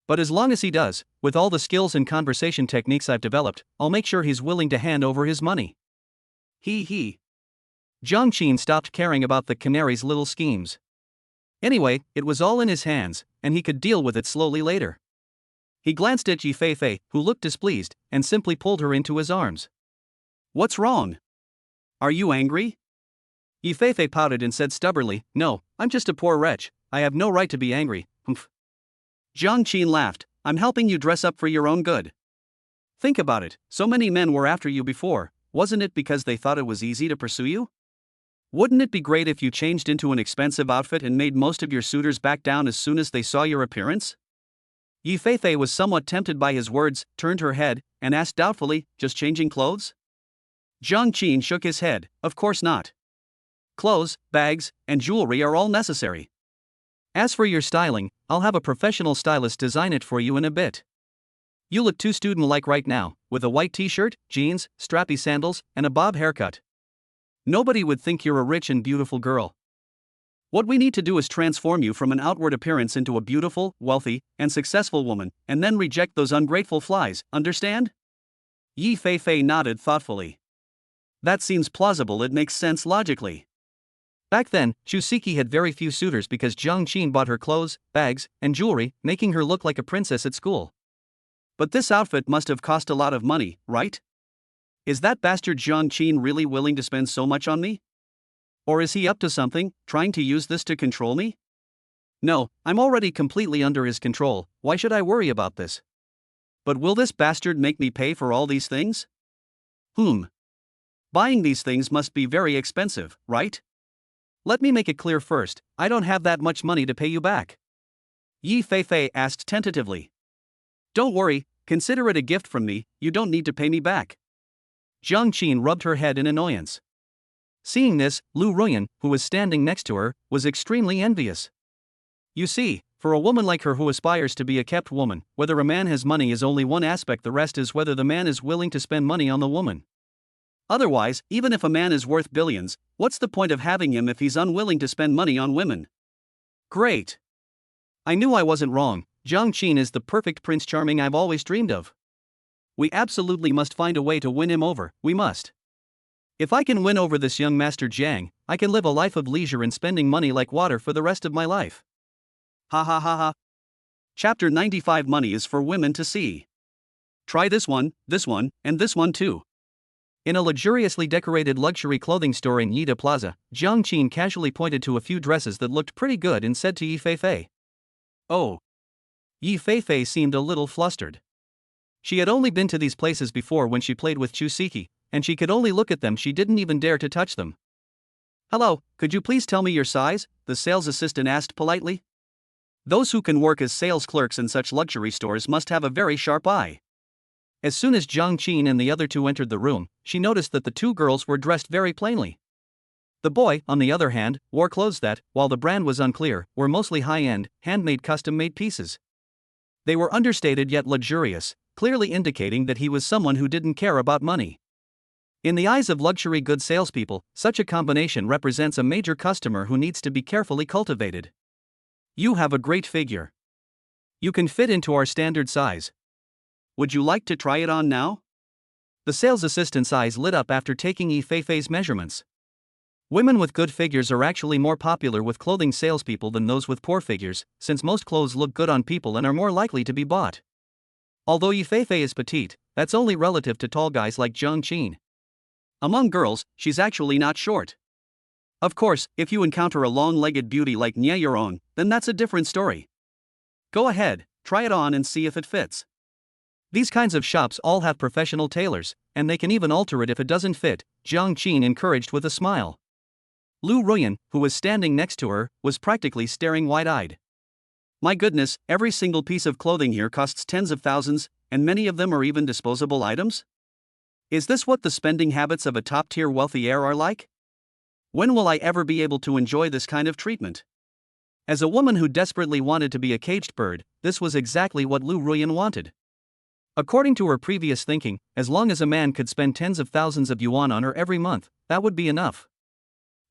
But as long as he does, with all the skills and conversation techniques I've developed, I'll make sure he's willing to hand over his money. He. Jiang Qin stopped caring about the canary's little schemes. Anyway, it was all in his hands, and he could deal with it slowly later. He glanced at Yi Feifei, who looked displeased, and simply pulled her into his arms. What's wrong? Are you angry? Yi Feifei pouted and said stubbornly, No, I'm just a poor wretch, I have no right to be angry, humph. Jiang Qin laughed, I'm helping you dress up for your own good. Think about it, so many men were after you before, wasn't it because they thought it was easy to pursue you? Wouldn't it be great if you changed into an expensive outfit and made most of your suitors back down as soon as they saw your appearance? Yi Feifei was somewhat tempted by his words, turned her head, and asked doubtfully, Just changing clothes? Jiang Qin shook his head, Of course not. Clothes, bags, and jewelry are all necessary. As for your styling, I'll have a professional stylist design it for you in a bit. You look too student-like right now, with a white t-shirt, jeans, strappy sandals, and a bob haircut. Nobody would think you're a rich and beautiful girl. What we need to do is transform you from an outward appearance into a beautiful, wealthy, and successful woman, and then reject those ungrateful flies, understand? Yi Feifei nodded thoughtfully. That seems plausible, it makes sense logically. Back then, Chusiki had very few suitors because Jiang Qin bought her clothes, bags, and jewelry, making her look like a princess at school. But this outfit must have cost a lot of money, right? Is that bastard Jiang Qin really willing to spend so much on me? Or is he up to something, trying to use this to control me? No, I'm already completely under his control, why should I worry about this? But will this bastard make me pay for all these things? Buying these things must be very expensive, right? Let me make it clear first, I don't have that much money to pay you back. Yi Feifei asked tentatively. Don't worry, consider it a gift from me, you don't need to pay me back. Jiang Qin rubbed her head in annoyance. Seeing this, Lu Ruyan, who was standing next to her, was extremely envious. You see, for a woman like her who aspires to be a kept woman, whether a man has money is only one aspect, the rest is whether the man is willing to spend money on the woman. Otherwise, even if a man is worth billions, what's the point of having him if he's unwilling to spend money on women? Great. I knew I wasn't wrong, Jiang Qin is the perfect Prince Charming I've always dreamed of. We absolutely must find a way to win him over, we must. If I can win over this young Master Jiang, I can live a life of leisure and spending money like water for the rest of my life. Ha ha ha ha. Chapter 95 Money is for women to see. Try this one, and this one too. In a luxuriously decorated luxury clothing store in Yida Plaza, Jiang Qin casually pointed to a few dresses that looked pretty good and said to Yi Feifei. Oh. Yi Feifei seemed a little flustered. She had only been to these places before when she played with Chusiki, and she could only look at them, she didn't even dare to touch them. Hello, could you please tell me your size? The sales assistant asked politely. Those who can work as sales clerks in such luxury stores must have a very sharp eye. As soon as Jiang Qin and the other two entered the room, she noticed that the two girls were dressed very plainly. The boy, on the other hand, wore clothes that, while the brand was unclear, were mostly high-end, handmade custom-made pieces. They were understated yet luxurious, clearly indicating that he was someone who didn't care about money. In the eyes of luxury goods salespeople, such a combination represents a major customer who needs to be carefully cultivated. You have a great figure. You can fit into our standard size. Would you like to try it on now? The sales assistant's eyes lit up after taking Feifei's measurements. Women with good figures are actually more popular with clothing salespeople than those with poor figures, since most clothes look good on people and are more likely to be bought. Although Feifei is petite, that's only relative to tall guys like Zhang Qin. Among girls, she's actually not short. Of course, if you encounter a long-legged beauty like heroine, then that's a different story. Go ahead, try it on and see if it fits. These kinds of shops all have professional tailors, and they can even alter it if it doesn't fit, Zhang Qin encouraged with a smile. Lu Ruyan, who was standing next to her, was practically staring wide-eyed. My goodness, every single piece of clothing here costs tens of thousands, and many of them are even disposable items? Is this what the spending habits of a top-tier wealthy heir are like? When will I ever be able to enjoy this kind of treatment? As a woman who desperately wanted to be a caged bird, this was exactly what Lu Ruyan wanted. According to her previous thinking, as long as a man could spend tens of thousands of yuan on her every month, that would be enough.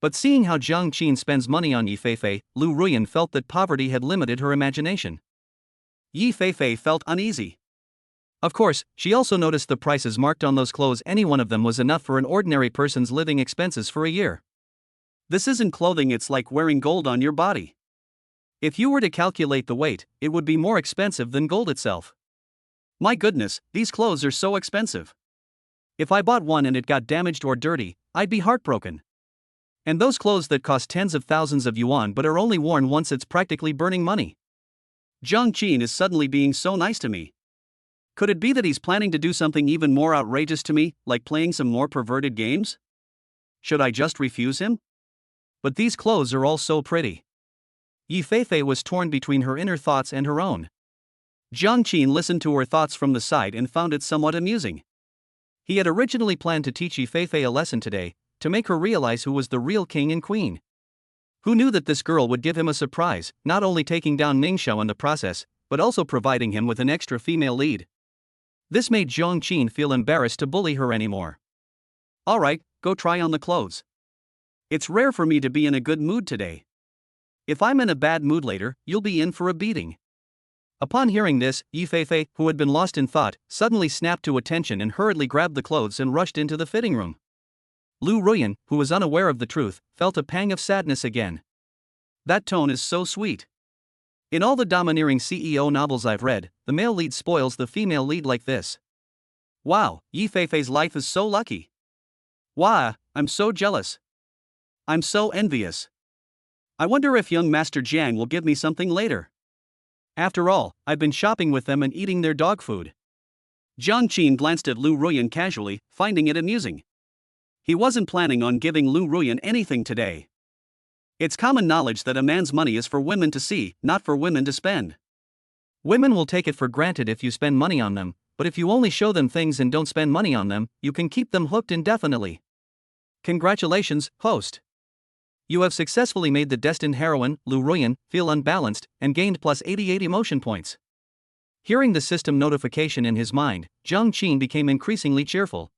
But seeing how Zhang Qin spends money on Feifei, Lu Ruyan felt that poverty had limited her imagination. Feifei felt uneasy. Of course, she also noticed the prices marked on those clothes. Any one of them was enough for an ordinary person's living expenses for a year. This isn't clothing, it's like wearing gold on your body. If you were to calculate the weight, it would be more expensive than gold itself. My goodness, these clothes are so expensive. If I bought one and it got damaged or dirty, I'd be heartbroken. And those clothes that cost tens of thousands of yuan but are only worn once, it's practically burning money. Zhang Qin is suddenly being so nice to me. Could it be that he's planning to do something even more outrageous to me, like playing some more perverted games? Should I just refuse him? But these clothes are all so pretty. Feifei was torn between her inner thoughts and her own. Zhang Qin listened to her thoughts from the side and found it somewhat amusing. He had originally planned to teach Feifei a lesson today, to make her realize who was the real king and queen. Who knew that this girl would give him a surprise, not only taking down Ningxiao in the process, but also providing him with an extra female lead. This made Zhang Qin feel embarrassed to bully her anymore. Alright, go try on the clothes. It's rare for me to be in a good mood today. If I'm in a bad mood later, you'll be in for a beating. Upon hearing this, Feifei, who had been lost in thought, suddenly snapped to attention and hurriedly grabbed the clothes and rushed into the fitting room. Lu Ruyan, who was unaware of the truth, felt a pang of sadness again. That tone is so sweet. In all the domineering CEO novels I've read, the male lead spoils the female lead like this. Wow, Feifei's life is so lucky. Wow, I'm so jealous. I'm so envious. I wonder if young Master Jiang will give me something later. After all, I've been shopping with them and eating their dog food. Zhang Qin glanced at Lu Ruyan casually, finding it amusing. He wasn't planning on giving Lu Ruyan anything today. It's common knowledge that a man's money is for women to see, not for women to spend. Women will take it for granted if you spend money on them, but if you only show them things and don't spend money on them, you can keep them hooked indefinitely. Congratulations, host. You have successfully made the destined heroine, Lu Ruyan, feel unbalanced, and gained plus 88 emotion points. Hearing the system notification in his mind, Zhang Qin became increasingly cheerful.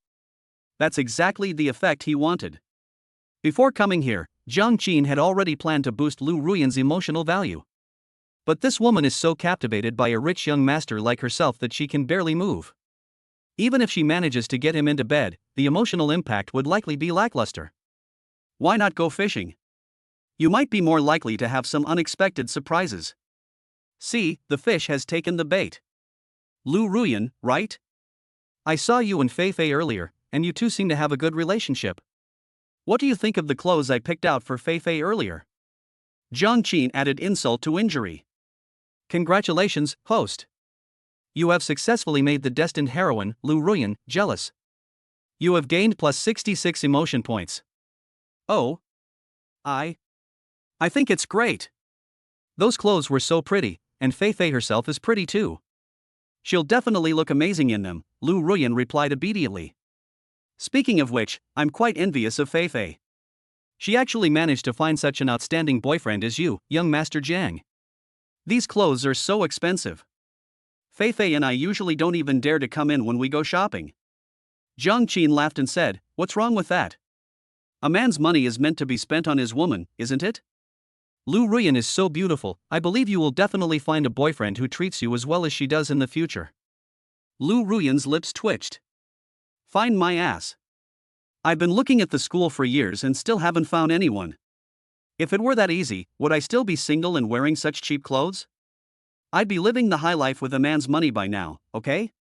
That's exactly the effect he wanted. Before coming here, Zhang Qin had already planned to boost Lu Ruyan's emotional value. But this woman is so captivated by a rich young master like herself that she can barely move. Even if she manages to get him into bed, the emotional impact would likely be lackluster. Why not go fishing? You might be more likely to have some unexpected surprises. See, the fish has taken the bait. Lu Ruyan, right? I saw you and Feifei earlier, and you two seem to have a good relationship. What do you think of the clothes I picked out for Feifei earlier? Zhang Qin added insult to injury. Congratulations, host. You have successfully made the destined heroine, Lu Ruyan, jealous. You have gained plus 66 emotion points. Oh. I think it's great. Those clothes were so pretty, and Feifei herself is pretty too. She'll definitely look amazing in them, Lu Ruyan replied obediently. Speaking of which, I'm quite envious of Feifei. She actually managed to find such an outstanding boyfriend as you, young Master Jiang. These clothes are so expensive. Fei Fei and I usually don't even dare to come in when we go shopping. Jiang Qin laughed and said, "What's wrong with that? A man's money is meant to be spent on his woman, isn't it? Lu Ruyan is so beautiful, I believe you will definitely find a boyfriend who treats you as well as she does in the future." Lu Ruyan's lips twitched. "Find my ass. I've been looking at the school for years and still haven't found anyone. If it were that easy, would I still be single and wearing such cheap clothes? I'd be living the high life with a man's money by now, okay?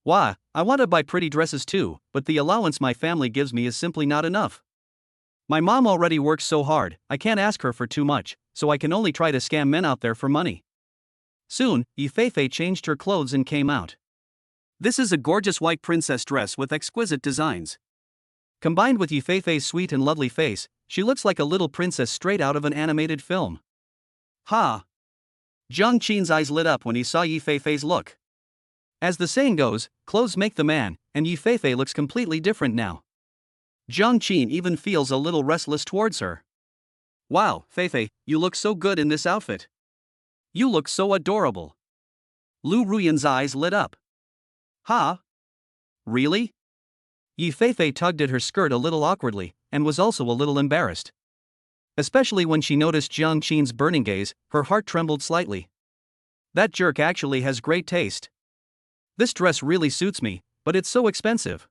Why, I want to buy pretty dresses too, but the allowance my family gives me is simply not enough. My mom already works so hard, I can't ask her for too much, so I can only try to scam men out there for money." Soon, Yi Feifei changed her clothes and came out. This is a gorgeous white princess dress with exquisite designs. Combined with Yi Feifei's sweet and lovely face, she looks like a little princess straight out of an animated film. Ha! Jiang Qin's eyes lit up when he saw Yi Feifei's look. As the saying goes, clothes make the man, and Yi Feifei looks completely different now. Jiang Qin even feels a little restless towards her. "Wow, Feifei, you look so good in this outfit. You look so adorable." Lu Ruyan's eyes lit up. "Ha? Really?" Yi Feifei tugged at her skirt a little awkwardly, and was also a little embarrassed. Especially when she noticed Jiang Qin's burning gaze, her heart trembled slightly. That jerk actually has great taste. This dress really suits me, but it's so expensive.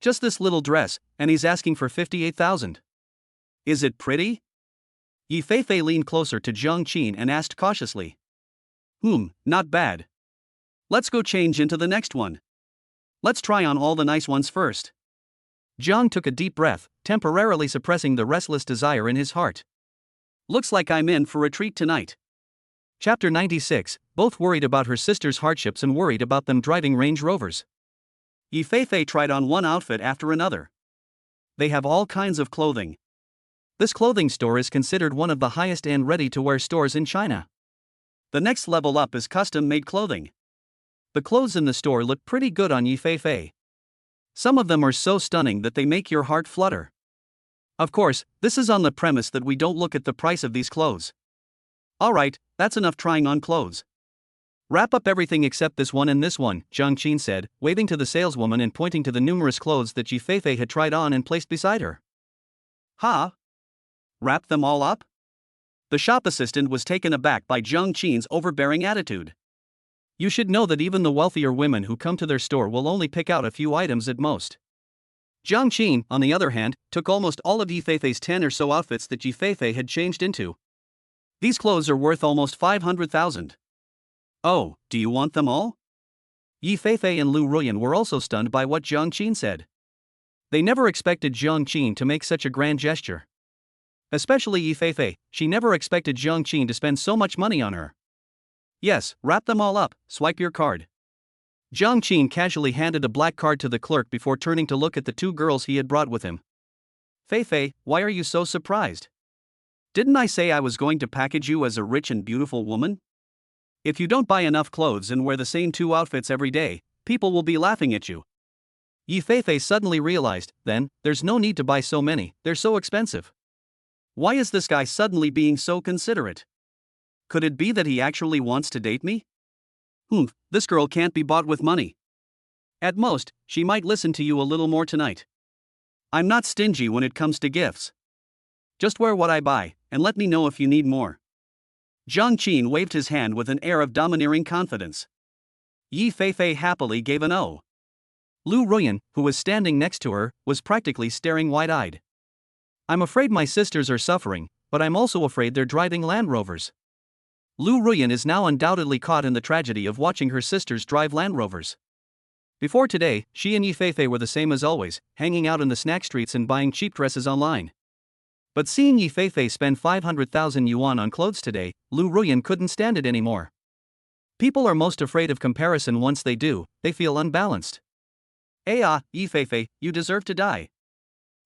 Just this little dress, and he's asking for 58,000. Is it pretty? Yi Feifei leaned closer to Jiang Qin and asked cautiously. Not bad. Let's go change into the next one. Let's try on all the nice ones first. Jiang took a deep breath, temporarily suppressing the restless desire in his heart. Looks like I'm in for a treat tonight. Chapter 96, both worried about her sister's hardships and worried about them driving Range Rovers. Yi Feifei tried on one outfit after another. They have all kinds of clothing. This clothing store is considered one of the highest-end ready-to-wear stores in China. The next level up is custom-made clothing. The clothes in the store look pretty good on Yi Feifei. Some of them are so stunning that they make your heart flutter. Of course, this is on the premise that we don't look at the price of these clothes. Alright, that's enough trying on clothes. Wrap up everything except this one and this one, Jiang Qin said, waving to the saleswoman and pointing to the numerous clothes that Yi Feifei had tried on and placed beside her. Ha? Wrap them all up? The shop assistant was taken aback by Jiang Qin's overbearing attitude. You should know that even the wealthier women who come to their store will only pick out a few items at most. Jiang Qin, on the other hand, took almost all of Yi Feifei's 10 or so outfits that Yi Feifei had changed into. These clothes are worth almost 500,000. Oh, do you want them all? Yi Feifei and Lu Ruyan were also stunned by what Jiang Qin said. They never expected Jiang Qin to make such a grand gesture. Especially Yi Feifei, she never expected Jiang Qin to spend so much money on her. Yes, wrap them all up, swipe your card. Jiang Qin casually handed a black card to the clerk before turning to look at the two girls he had brought with him. Feifei, why are you so surprised? Didn't I say I was going to package you as a rich and beautiful woman? If you don't buy enough clothes and wear the same 2 outfits every day, people will be laughing at you. Yi Feifei suddenly realized, then, there's no need to buy so many, they're so expensive. Why is this guy suddenly being so considerate? Could it be that he actually wants to date me? This girl can't be bought with money. At most, she might listen to you a little more tonight. I'm not stingy when it comes to gifts. Just wear what I buy, and let me know if you need more. Jiang Qin waved his hand with an air of domineering confidence. Yi Feifei happily gave an O. Lu Ruyan, who was standing next to her, was practically staring wide-eyed. I'm afraid my sisters are suffering, but I'm also afraid they're driving Land Rovers. Lu Ruyan is now undoubtedly caught in the tragedy of watching her sisters drive Land Rovers. Before today, she and Yi Feifei were the same as always, hanging out in the snack streets and buying cheap dresses online. But seeing Yi Feifei spend 500,000 yuan on clothes today, Lu Ruyan couldn't stand it anymore. People are most afraid of comparison. Once they do, they feel unbalanced. Yi Feifei, you deserve to die.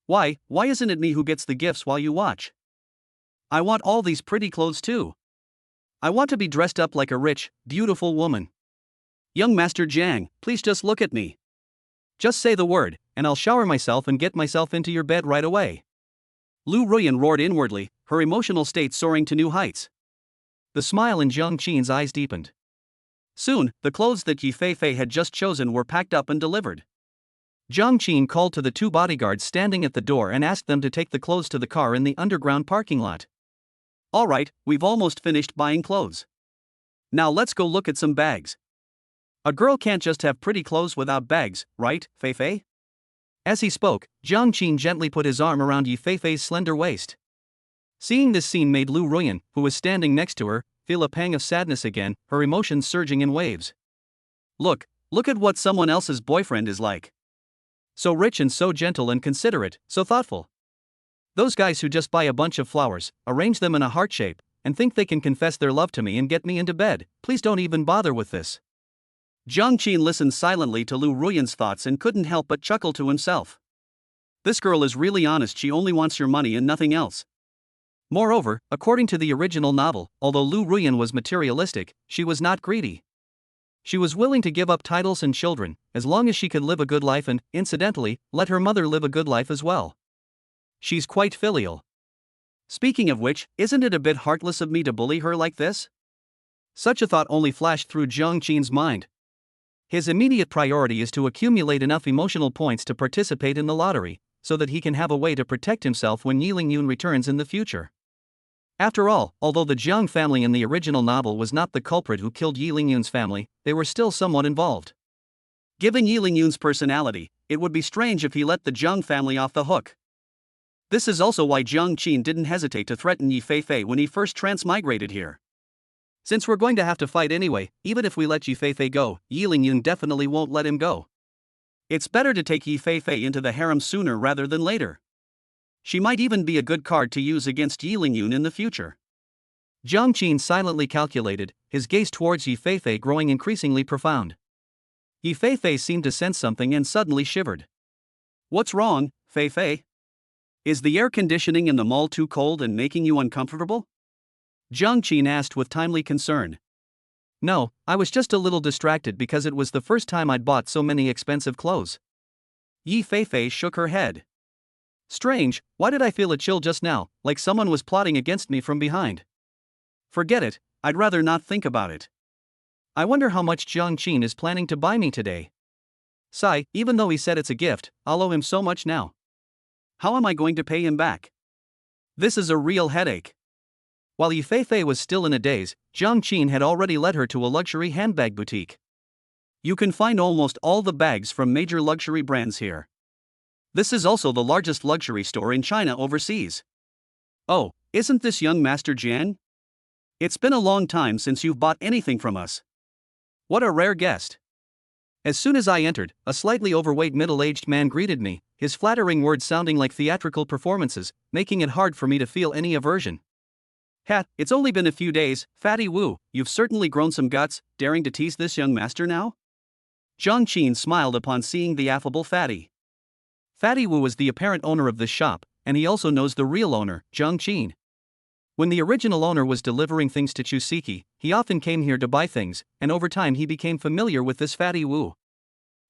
Why isn't it me who gets the gifts while you watch? I want all these pretty clothes too. I want to be dressed up like a rich, beautiful woman. Young Master Jiang, please just look at me. Just say the word, and I'll shower myself and get myself into your bed right away. Lu Ruyan roared inwardly, her emotional state soaring to new heights. The smile in Jiang Qin's eyes deepened. Soon, the clothes that Yi Feifei had just chosen were packed up and delivered. Jiang Qin called to the two bodyguards standing at the door and asked them to take the clothes to the car in the underground parking lot. All right, we've almost finished buying clothes. Now let's go look at some bags. A girl can't just have pretty clothes without bags, right, Feifei? As he spoke, Jiang Qin gently put his arm around Yi Feifei's slender waist. Seeing this scene made Lu Ruyan, who was standing next to her, feel a pang of sadness again, her emotions surging in waves. Look at what someone else's boyfriend is like. So rich and so gentle and considerate, so thoughtful. Those guys who just buy a bunch of flowers, arrange them in a heart shape, and think they can confess their love to me and get me into bed, please don't even bother with this. Jiang Qin listened silently to Lu Ruyan's thoughts and couldn't help but chuckle to himself. This girl is really honest, she only wants your money and nothing else. Moreover, according to the original novel, although Lu Ruyan was materialistic, she was not greedy. She was willing to give up titles and children, as long as she could live a good life and, incidentally, let her mother live a good life as well. She's quite filial. Speaking of which, isn't it a bit heartless of me to bully her like this? Such a thought only flashed through Jiang Qin's mind. His immediate priority is to accumulate enough emotional points to participate in the lottery, so that he can have a way to protect himself when Yi Lingyun returns in the future. After all, although the Jiang family in the original novel was not the culprit who killed Yi Lingyun's family, they were still somewhat involved. Given Yi Lingyun's personality, it would be strange if he let the Jiang family off the hook. This is also why Jiang Qin didn't hesitate to threaten Yi Feifei when he first transmigrated here. Since we're going to have to fight anyway, even if we let Yi Feifei go, Yi Lingyun definitely won't let him go. It's better to take Yi Feifei into the harem sooner rather than later. She might even be a good card to use against Yi Lingyun in the future. Jiang Qin silently calculated, his gaze towards Yi Feifei growing increasingly profound. Yi Feifei seemed to sense something and suddenly shivered. What's wrong, Feifei? Is the air conditioning in the mall too cold and making you uncomfortable? Jiang Qin asked with timely concern. No, I was just a little distracted because it was the first time I'd bought so many expensive clothes. Yi Feifei shook her head. Strange, why did I feel a chill just now, like someone was plotting against me from behind? Forget it, I'd rather not think about it. I wonder how much Jiang Qin is planning to buy me today. Sigh, even though he said it's a gift, I'll owe him so much now. How am I going to pay him back? This is a real headache. While Yi Feifei was still in a daze, Jiang Qin had already led her to a luxury handbag boutique. You can find almost all the bags from major luxury brands here. This is also the largest luxury store in China overseas. Oh, isn't this young Master Jiang? It's been a long time since you've bought anything from us. What a rare guest. As soon as I entered, a slightly overweight middle-aged man greeted me, his flattering words sounding like theatrical performances, making it hard for me to feel any aversion. It's only been a few days, Fatty Wu, you've certainly grown some guts, daring to tease this young master now? Jiang Qin smiled upon seeing the affable Fatty. Fatty Wu is the apparent owner of this shop, and he also knows the real owner, Jiang Qin. When the original owner was delivering things to Chusiki, he often came here to buy things, and over time he became familiar with this Fatty Wu.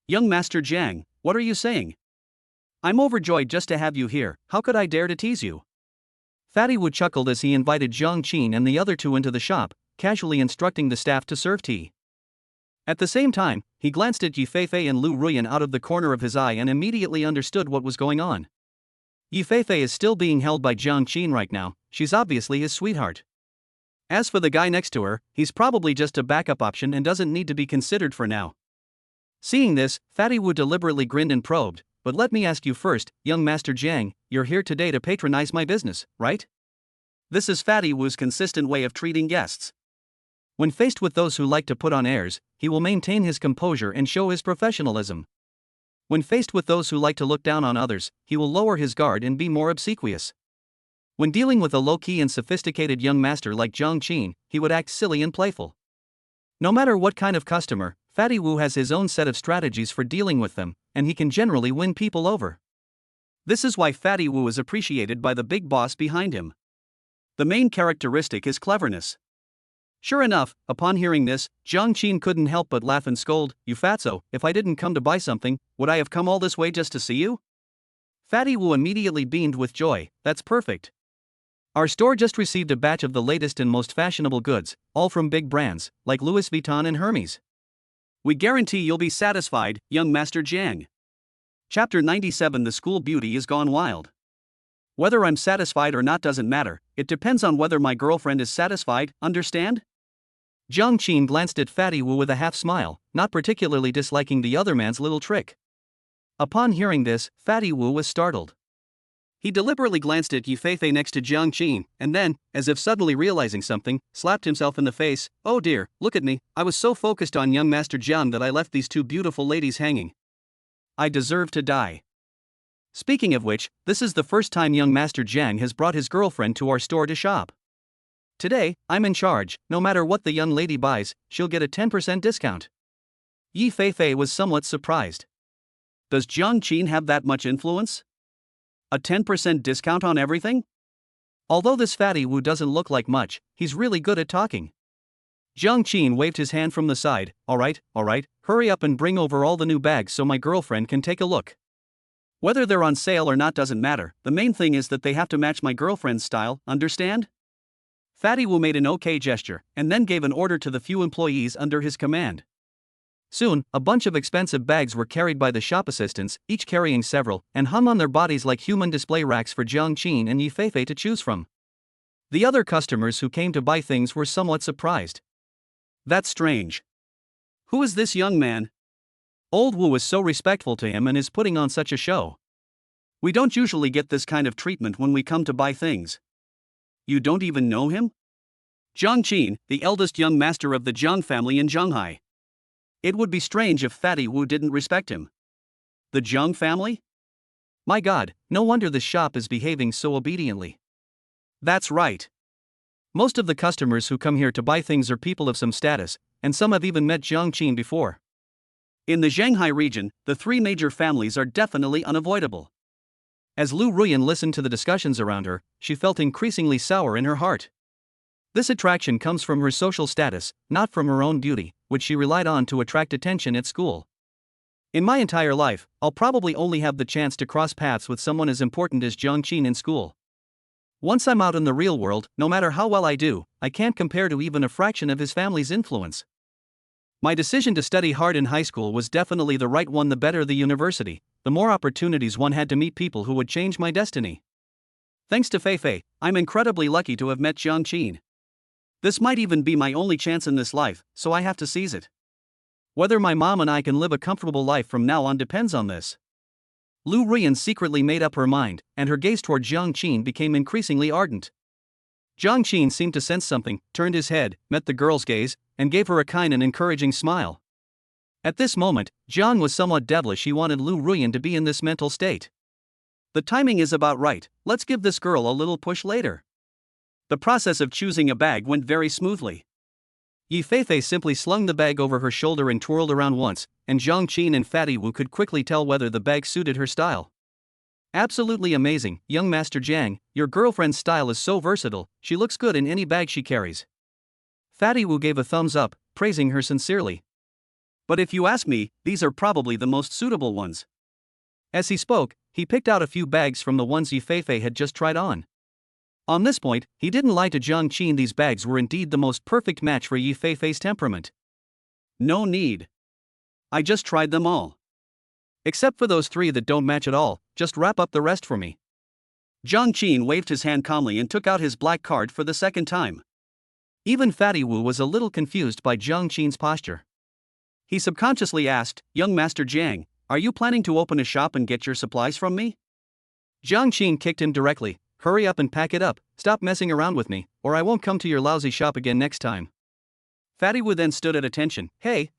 Young Master Jiang, what are you saying? I'm overjoyed just to have you here, how could I dare to tease you? Fatty Wu chuckled as he invited Jiang Qin and the other two into the shop, casually instructing the staff to serve tea. At the same time, he glanced at Yi Feifei and Lu Ruyan out of the corner of his eye and immediately understood what was going on. Yi Feifei is still being held by Jiang Qin right now, she's obviously his sweetheart. As for the guy next to her, he's probably just a backup option and doesn't need to be considered for now. Seeing this, Fatty Wu deliberately grinned and probed, but let me ask you first, young Master Jiang, you're here today to patronize my business, right? This is Fatty Wu's consistent way of treating guests. When faced with those who like to put on airs, he will maintain his composure and show his professionalism. When faced with those who like to look down on others, he will lower his guard and be more obsequious. When dealing with a low-key and sophisticated young master like Jiang Qin, he would act silly and playful. No matter what kind of customer, Fatty Wu has his own set of strategies for dealing with them, and he can generally win people over. This is why Fatty Wu is appreciated by the big boss behind him. The main characteristic is cleverness. Sure enough, upon hearing this, Jiang Qin couldn't help but laugh and scold, "You fatso, if I didn't come to buy something, would I have come all this way just to see you?" Fatty Wu immediately beamed with joy. That's perfect. Our store just received a batch of the latest and most fashionable goods, all from big brands, like Louis Vuitton and Hermes. We guarantee you'll be satisfied, young Master Jiang. Chapter 97. The school beauty is gone wild. Whether I'm satisfied or not doesn't matter, it depends on whether my girlfriend is satisfied, understand? Jiang Qin glanced at Fatty Wu with a half smile, not particularly disliking the other man's little trick. Upon hearing this, Fatty Wu was startled. He deliberately glanced at Yi Feifei next to Jiang Qin, and then, as if suddenly realizing something, slapped himself in the face. Oh dear, look at me, I was so focused on young Master Jiang that I left these two beautiful ladies hanging. I deserve to die. Speaking of which, this is the first time young Master Jiang has brought his girlfriend to our store to shop. Today, I'm in charge. No matter what the young lady buys, she'll get a 10% discount. Yi Feifei was somewhat surprised. Does Jiang Qin have that much influence? A 10% discount on everything? Although this Fatty Wu doesn't look like much, he's really good at talking. Jiang Qin waved his hand from the side. All right, hurry up and bring over all the new bags so my girlfriend can take a look. Whether they're on sale or not doesn't matter, the main thing is that they have to match my girlfriend's style, understand? Fatty Wu made an okay gesture, and then gave an order to the few employees under his command. Soon, a bunch of expensive bags were carried by the shop assistants, each carrying several, and hung on their bodies like human display racks for Jiang Qin and Yi Feifei to choose from. The other customers who came to buy things were somewhat surprised. That's strange. Who is this young man? Old Wu is so respectful to him and is putting on such a show. We don't usually get this kind of treatment when we come to buy things. You don't even know him? Jiang Qin, the eldest young master of the Jiang family in Zhanghai. It would be strange if Fatty Wu didn't respect him. The Jiang family? My God, no wonder this shop is behaving so obediently. That's right. Most of the customers who come here to buy things are people of some status, and some have even met Jiang Qin before. In the Shanghai region, the three major families are definitely unavoidable. As Lu Ruyan listened to the discussions around her, she felt increasingly sour in her heart. This attraction comes from her social status, not from her own beauty, which she relied on to attract attention at school. In my entire life, I'll probably only have the chance to cross paths with someone as important as Jiang Qin in school. Once I'm out in the real world, no matter how well I do, I can't compare to even a fraction of his family's influence. My decision to study hard in high school was definitely the right one. The better the university, the more opportunities one had to meet people who would change my destiny. Thanks to Feifei, I'm incredibly lucky to have met Jiang Qin. This might even be my only chance in this life, so I have to seize it. Whether my mom and I can live a comfortable life from now on depends on this. Lu Ruyan secretly made up her mind, and her gaze toward Jiang Qin became increasingly ardent. Jiang Qin seemed to sense something, turned his head, met the girl's gaze, and gave her a kind and encouraging smile. At this moment, Jiang was somewhat devilish. He wanted Lu Ruyan to be in this mental state. The timing is about right, let's give this girl a little push later. The process of choosing a bag went very smoothly. Yi Feifei simply slung the bag over her shoulder and twirled around once, and Jiang Qin and Fatty Wu could quickly tell whether the bag suited her style. Absolutely amazing, young Master Jiang, your girlfriend's style is so versatile, she looks good in any bag she carries. Fatty Wu gave a thumbs up, praising her sincerely. But if you ask me, these are probably the most suitable ones. As he spoke, he picked out a few bags from the ones Yi Feifei had just tried on. On this point, he didn't lie to Jiang Qin. These bags were indeed the most perfect match for Yi Feifei's temperament. No need. I just tried them all. Except for those three that don't match at all, just wrap up the rest for me. Jiang Qin waved his hand calmly and took out his black card for the second time. Even Fatty Wu was a little confused by Jiang Qin's posture. He subconsciously asked, young Master Jiang, are you planning to open a shop and get your supplies from me? Jiang Qin kicked him directly. Hurry up and pack it up, stop messing around with me, or I won't come to your lousy shop again next time. Fatty Wu then stood at attention. Hey,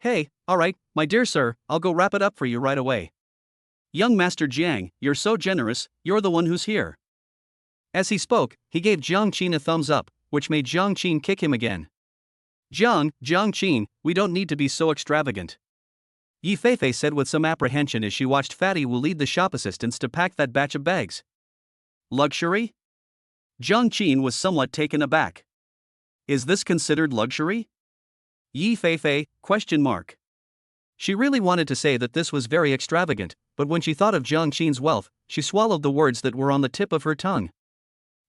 alright, my dear sir, I'll go wrap it up for you right away. Young Master Jiang, you're so generous, you're the one who's here. As he spoke, he gave Jiang Qin a thumbs up, which made Jiang Qin kick him again. Jiang Qin, we don't need to be so extravagant. Yi Feifei said with some apprehension as she watched Fatty Wu lead the shop assistants to pack that batch of bags. Luxury? Jiang Qin was somewhat taken aback. Is this considered luxury? Yi Feifei? She really wanted to say that this was very extravagant, but when she thought of Jiang Qin's wealth, she swallowed the words that were on the tip of her tongue.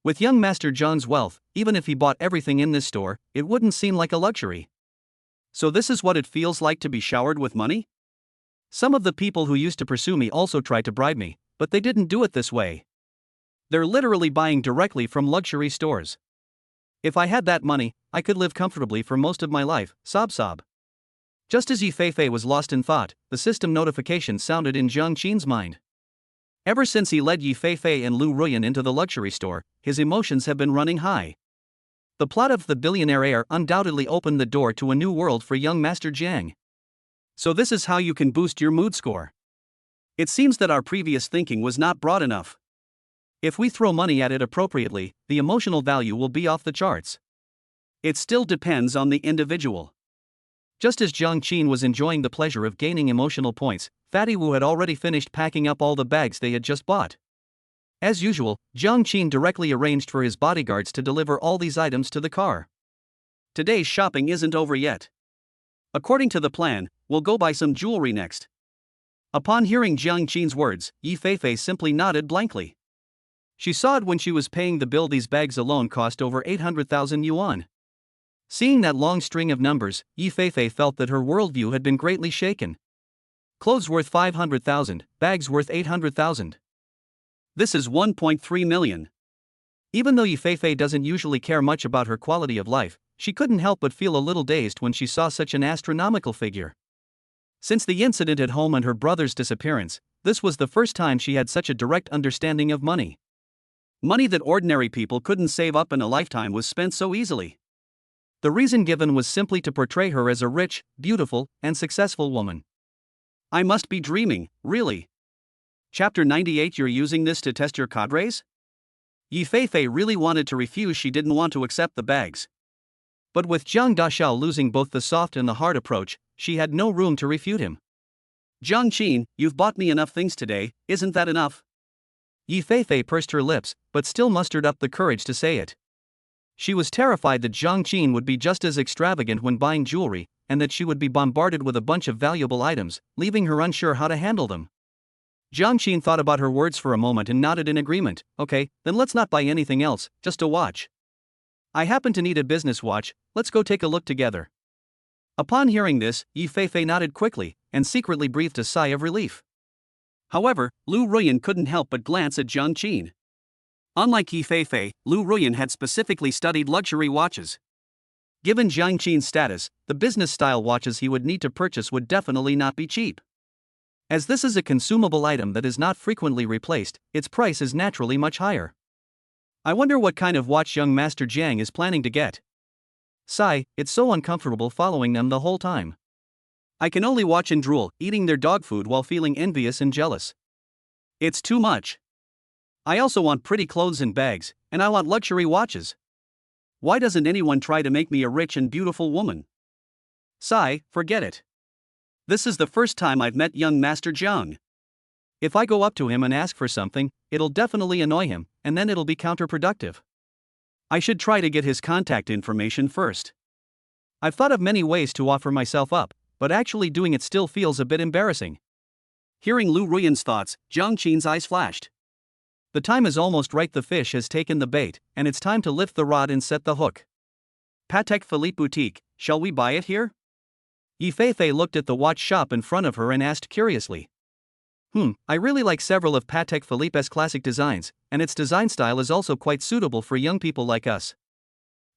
With young Master Zhang's wealth, even if he bought everything in this store, it wouldn't seem like a luxury. So this is what it feels like to be showered with money? Some of the people who used to pursue me also tried to bribe me, but they didn't do it this way. They're literally buying directly from luxury stores. If I had that money, I could live comfortably for most of my life, sob sob. Just as Yi Feifei was lost in thought, the system notification sounded in Jiang Qin's mind. Ever since he led Yi Feifei and Lu Ruyan into the luxury store, his emotions have been running high. The plot of The Billionaire Heir undoubtedly opened the door to a new world for young Master Jiang. So this is how you can boost your mood score. It seems that our previous thinking was not broad enough. If we throw money at it appropriately, the emotional value will be off the charts. It still depends on the individual. Just as Jiang Qin was enjoying the pleasure of gaining emotional points, Fatty Wu had already finished packing up all the bags they had just bought. As usual, Jiang Qin directly arranged for his bodyguards to deliver all these items to the car. Today's shopping isn't over yet. According to the plan, we'll go buy some jewelry next. Upon hearing Jiang Qin's words, Yi Feifei simply nodded blankly. She saw it when she was paying the bill. These bags alone cost over 800,000 yuan. Seeing that long string of numbers, Yi Feifei felt that her worldview had been greatly shaken. Clothes worth 500,000, bags worth 800,000. This is 1.3 million. Even though Yi Feifei doesn't usually care much about her quality of life, she couldn't help but feel a little dazed when she saw such an astronomical figure. Since the incident at home and her brother's disappearance, this was the first time she had such a direct understanding of money. Money that ordinary people couldn't save up in a lifetime was spent so easily. The reason given was simply to portray her as a rich, beautiful, and successful woman. I must be dreaming, really. Chapter 98. You're using this to test your cadres? Yi Feifei really wanted to refuse. She didn't want to accept the bags. But with Jiang Daxiao losing both the soft and the hard approach, she had no room to refute him. Jiang Qin, you've bought me enough things today, isn't that enough? Yi Feifei pursed her lips, but still mustered up the courage to say it. She was terrified that Jiang Qin would be just as extravagant when buying jewelry, and that she would be bombarded with a bunch of valuable items, leaving her unsure how to handle them. Jiang Qin thought about her words for a moment and nodded in agreement. Okay, then let's not buy anything else, just a watch. I happen to need a business watch, let's go take a look together. Upon hearing this, Yi Feifei nodded quickly, and secretly breathed a sigh of relief. However, Lu Ruyan couldn't help but glance at Jiang Qin. Unlike Yi Feifei, Lu Ruyan had specifically studied luxury watches. Given Jiang Qin's status, the business-style watches he would need to purchase would definitely not be cheap. As this is a consumable item that is not frequently replaced, its price is naturally much higher. I wonder what kind of watch young Master Jiang is planning to get. Sigh, it's so uncomfortable following them the whole time. I can only watch and drool, eating their dog food while feeling envious and jealous. It's too much. I also want pretty clothes and bags, and I want luxury watches. Why doesn't anyone try to make me a rich and beautiful woman? Sigh, forget it. This is the first time I've met young Master Jiang. If I go up to him and ask for something, it'll definitely annoy him, and then it'll be counterproductive. I should try to get his contact information first. I've thought of many ways to offer myself up, but actually doing it still feels a bit embarrassing. Hearing Lu Ruyan's thoughts, Jiang Qin's eyes flashed. The time is almost right. The fish has taken the bait, and it's time to lift the rod and set the hook. Patek Philippe Boutique, shall we buy it here? Yi Feifei looked at the watch shop in front of her and asked curiously. I really like several of Patek Philippe's classic designs, and its design style is also quite suitable for young people like us.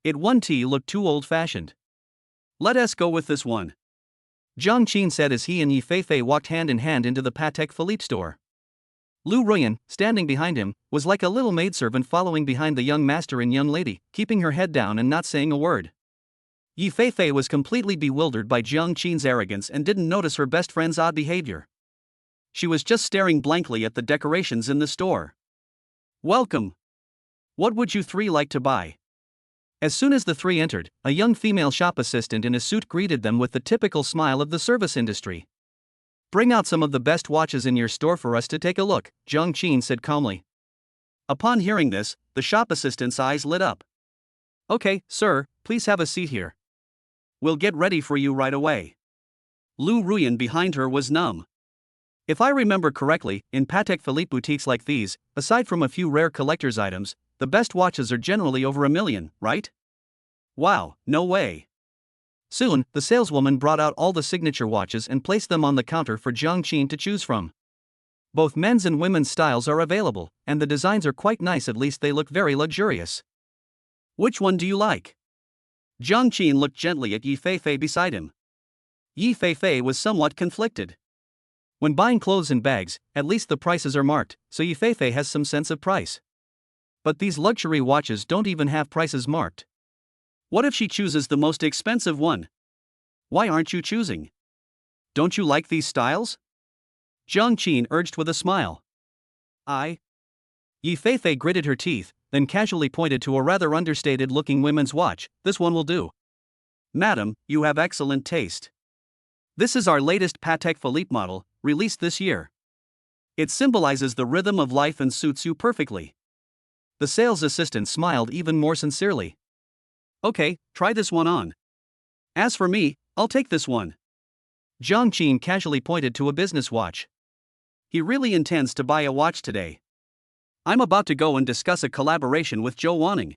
It 1T looked too old-fashioned. Let us go with this one. Jiang Qin said as he and Yi Feifei walked hand in hand into the Patek Philippe store. Lu Ruyan, standing behind him, was like a little maidservant following behind the young master and young lady, keeping her head down and not saying a word. Yi Feifei was completely bewildered by Jiang Qin's arrogance and didn't notice her best friend's odd behavior. She was just staring blankly at the decorations in the store. Welcome. What would you three like to buy? As soon as the three entered, a young female shop assistant in a suit greeted them with the typical smile of the service industry. Bring out some of the best watches in your store for us to take a look, Jiang Qin said calmly. Upon hearing this, the shop assistant's eyes lit up. Okay, sir, please have a seat here. We'll get ready for you right away. Lu Ruyan behind her was numb. If I remember correctly, in Patek Philippe boutiques like these, aside from a few rare collector's items, the best watches are generally over $1 million, right? Wow, no way. Soon, the saleswoman brought out all the signature watches and placed them on the counter for Jiang Qin to choose from. Both men's and women's styles are available, and the designs are quite nice, at least they look very luxurious. Which one do you like? Jiang Qin looked gently at Yi Feifei beside him. Yi Feifei was somewhat conflicted. When buying clothes and bags, at least the prices are marked, so Yi Feifei has some sense of price. But these luxury watches don't even have prices marked. What if she chooses the most expensive one? Why aren't you choosing? Don't you like these styles? Jiang Qin urged with a smile. Yi Feifei gritted her teeth, then casually pointed to a rather understated-looking women's watch. This one will do. Madam, you have excellent taste. This is our latest Patek Philippe model, released this year. It symbolizes the rhythm of life and suits you perfectly. The sales assistant smiled even more sincerely. Okay, try this one on. As for me, I'll take this one. Jiang Qin casually pointed to a business watch. He really intends to buy a watch today. I'm about to go and discuss a collaboration with Zhou Wanning.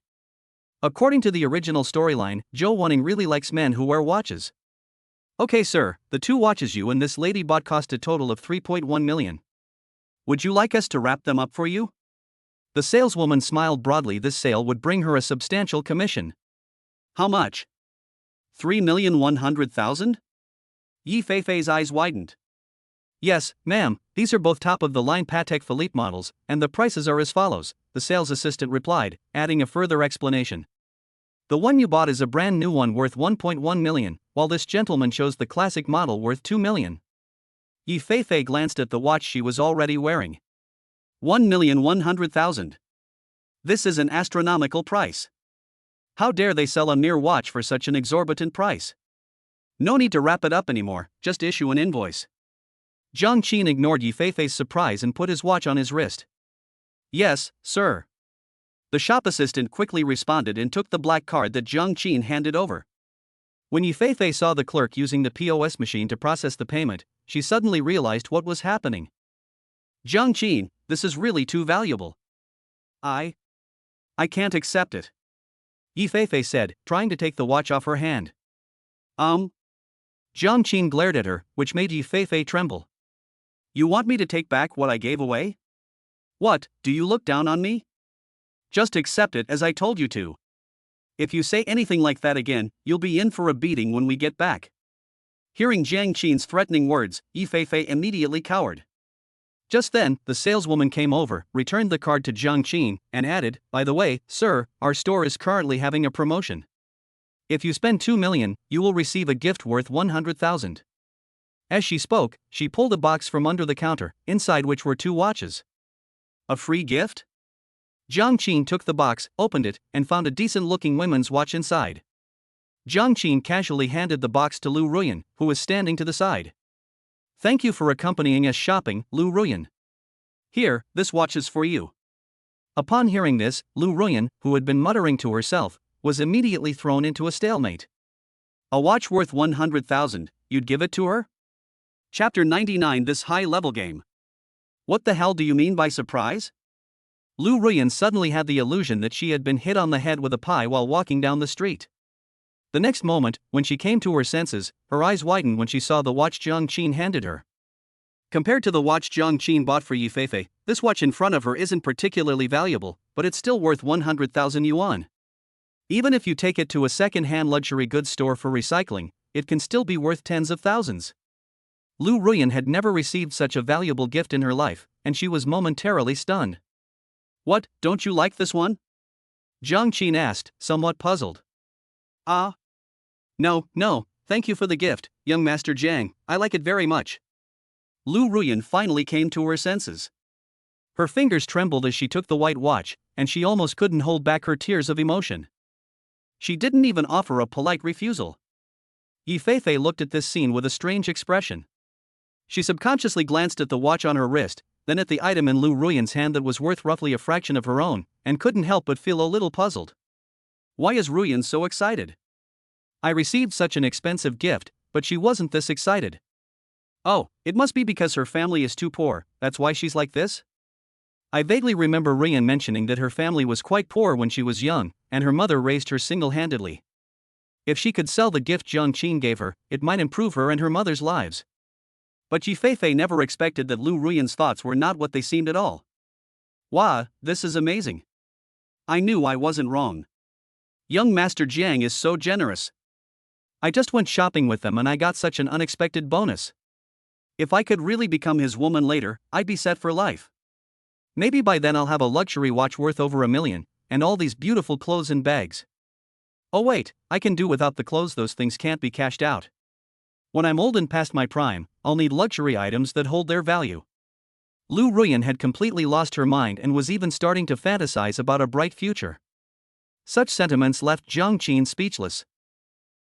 According to the original storyline, Zhou Wanning really likes men who wear watches. Okay, sir, the two watches you and this lady bought cost a total of 3.1 million. Would you like us to wrap them up for you? The saleswoman smiled broadly. This sale would bring her a substantial commission. How much? 3,100,000? Yi Feifei's eyes widened. Yes, ma'am, these are both top-of-the-line Patek Philippe models, and the prices are as follows, the sales assistant replied, adding a further explanation. The one you bought is a brand new one worth 1.1 million, while this gentleman chose the classic model worth 2 million. Yi Feifei glanced at the watch she was already wearing. 1,100,000. This is an astronomical price. How dare they sell a mere watch for such an exorbitant price? No need to wrap it up anymore, just issue an invoice. Jiang Qin ignored Yi Feifei's surprise and put his watch on his wrist. Yes, sir. The shop assistant quickly responded and took the black card that Jiang Qin handed over. When Yi Feifei saw the clerk using the POS machine to process the payment, she suddenly realized what was happening. Jiang Qin, this is really too valuable. I can't accept it. Yi Feifei said, trying to take the watch off her hand. Jiang Qin glared at her, which made Yi Feifei tremble. You want me to take back what I gave away? What, do you look down on me? Just accept it as I told you to. If you say anything like that again, you'll be in for a beating when we get back. Hearing Jiang Qin's threatening words, Yi Feifei immediately cowered. Just then, the saleswoman came over, returned the card to Jiang Qin, and added, by the way, sir, our store is currently having a promotion. If you spend 2 million, you will receive a gift worth 100,000. As she spoke, she pulled a box from under the counter, inside which were 2 watches. A free gift? Jiang Qin took the box, opened it, and found a decent-looking women's watch inside. Jiang Qin casually handed the box to Lu Ruyan, who was standing to the side. Thank you for accompanying us shopping, Lu Ruyan. Here, this watch is for you. Upon hearing this, Lu Ruyan, who had been muttering to herself, was immediately thrown into a stalemate. A watch worth 100,000, you'd give it to her? Chapter 99. This high-level game. What the hell do you mean by surprise? Lu Ruyan suddenly had the illusion that she had been hit on the head with a pie while walking down the street. The next moment, when she came to her senses, her eyes widened when she saw the watch Jiang Qin handed her. Compared to the watch Jiang Qin bought for Yi Feifei, this watch in front of her isn't particularly valuable, but it's still worth 100,000 yuan. Even if you take it to a second-hand luxury goods store for recycling, it can still be worth tens of thousands. Lu Ruyan had never received such a valuable gift in her life, and she was momentarily stunned. What, don't you like this one? Jiang Qin asked, somewhat puzzled. No, thank you for the gift, young Master Jiang, I like it very much. Lu Ruyan finally came to her senses. Her fingers trembled as she took the white watch, and she almost couldn't hold back her tears of emotion. She didn't even offer a polite refusal. Yi Feifei looked at this scene with a strange expression. She subconsciously glanced at the watch on her wrist, then at the item in Lu Ruyan's hand that was worth roughly a fraction of her own, and couldn't help but feel a little puzzled. Why is Ruyan so excited? I received such an expensive gift, but she wasn't this excited. Oh, it must be because her family is too poor, that's why she's like this? I vaguely remember Ryan mentioning that her family was quite poor when she was young, and her mother raised her single-handedly. If she could sell the gift Jiang Qin gave her, it might improve her and her mother's lives. But Yi Feifei never expected that Lu Ruyan's thoughts were not what they seemed at all. Wow, this is amazing. I knew I wasn't wrong. Young Master Jiang is so generous. I just went shopping with them and I got such an unexpected bonus. If I could really become his woman later, I'd be set for life. Maybe by then I'll have a luxury watch worth over $1 million, and all these beautiful clothes and bags. Oh wait, I can do without the clothes, those things can't be cashed out. When I'm old and past my prime, I'll need luxury items that hold their value. Lu Ruyan had completely lost her mind and was even starting to fantasize about a bright future. Such sentiments left Jiang Qin speechless.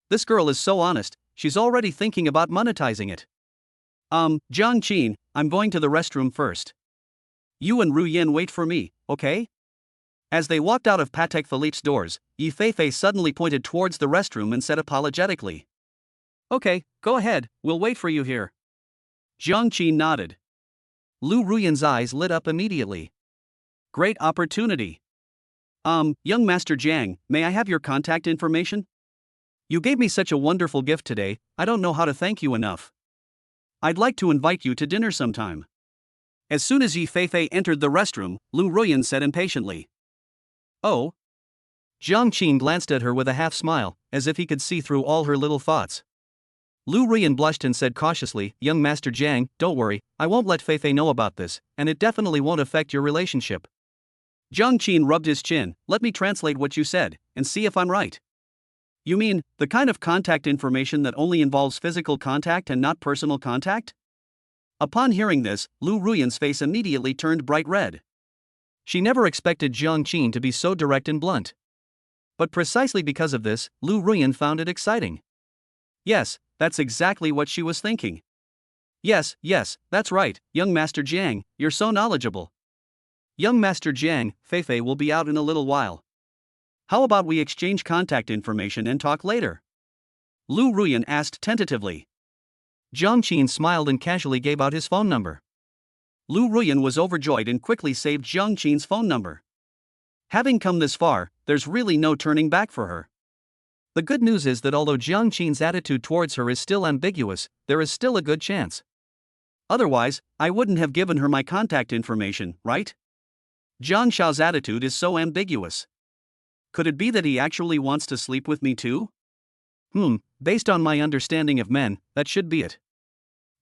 This girl is so honest, she's already thinking about monetizing it. Jiang Qin, I'm going to the restroom first. You and Ru Yin wait for me, okay? As they walked out of Patek Philippe's doors, Yi Feifei suddenly pointed towards the restroom and said apologetically, "Okay, go ahead, we'll wait for you here." Jiang Qin nodded. Lu Ruyan's eyes lit up immediately. Great opportunity. Young Master Jiang, may I have your contact information? You gave me such a wonderful gift today, I don't know how to thank you enough. I'd like to invite you to dinner sometime. As soon as Yi Feifei entered the restroom, Lu Ruyan said impatiently. Oh? Jiang Qin glanced at her with a half-smile, as if he could see through all her little thoughts. Lu Ruyan blushed and said cautiously, "Young Master Jiang, don't worry, I won't let Feifei know about this, and it definitely won't affect your relationship." Jiang Qin rubbed his chin. "Let me translate what you said, and see if I'm right. You mean, the kind of contact information that only involves physical contact and not personal contact?" Upon hearing this, Lu Ruyan's face immediately turned bright red. She never expected Jiang Qin to be so direct and blunt. But precisely because of this, Lu Ruyan found it exciting. Yes, that's exactly what she was thinking. Yes, that's right, young Master Jiang, you're so knowledgeable. Young Master Jiang, Feifei will be out in a little while. How about we exchange contact information and talk later? Lu Ruyan asked tentatively. Jiang Qin smiled and casually gave out his phone number. Lu Ruyan was overjoyed and quickly saved Jiang Qin's phone number. Having come this far, there's really no turning back for her. The good news is that although Jiang Qin's attitude towards her is still ambiguous, there is still a good chance. Otherwise, I wouldn't have given her my contact information, right? Jiang Xiao's attitude is so ambiguous. Could it be that he actually wants to sleep with me too? Based on my understanding of men, that should be it.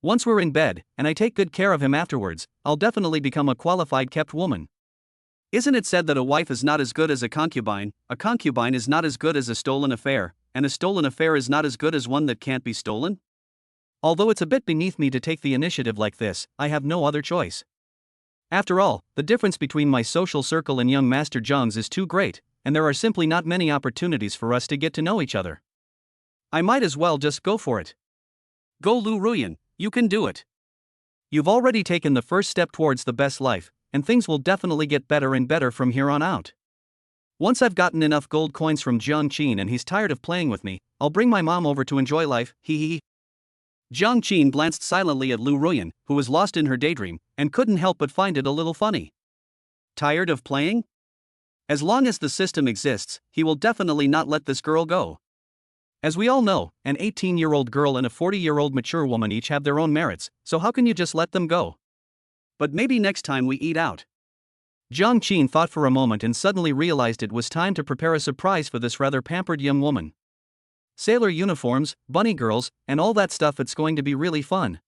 Once we're in bed, and I take good care of him afterwards, I'll definitely become a qualified kept woman. Isn't it said that a wife is not as good as a concubine is not as good as a stolen affair, and a stolen affair is not as good as one that can't be stolen? Although it's a bit beneath me to take the initiative like this, I have no other choice. After all, the difference between my social circle and young Master Jiang's is too great, and there are simply not many opportunities for us to get to know each other. I might as well just go for it. Go Lu Ruyan, you can do it. You've already taken the first step towards the best life, and things will definitely get better and better from here on out. Once I've gotten enough gold coins from Jiang Qin and he's tired of playing with me, I'll bring my mom over to enjoy life, hee. Jiang Qin glanced silently at Lu Ruyan, who was lost in her daydream, and couldn't help but find it a little funny. Tired of playing? As long as the system exists, he will definitely not let this girl go. As we all know, an 18-year-old girl and a 40-year-old mature woman each have their own merits, so how can you just let them go? But maybe next time we eat out. Jiang Qin thought for a moment and suddenly realized it was time to prepare a surprise for this rather pampered young woman. Sailor uniforms, bunny girls, and all that stuff, it's going to be really fun.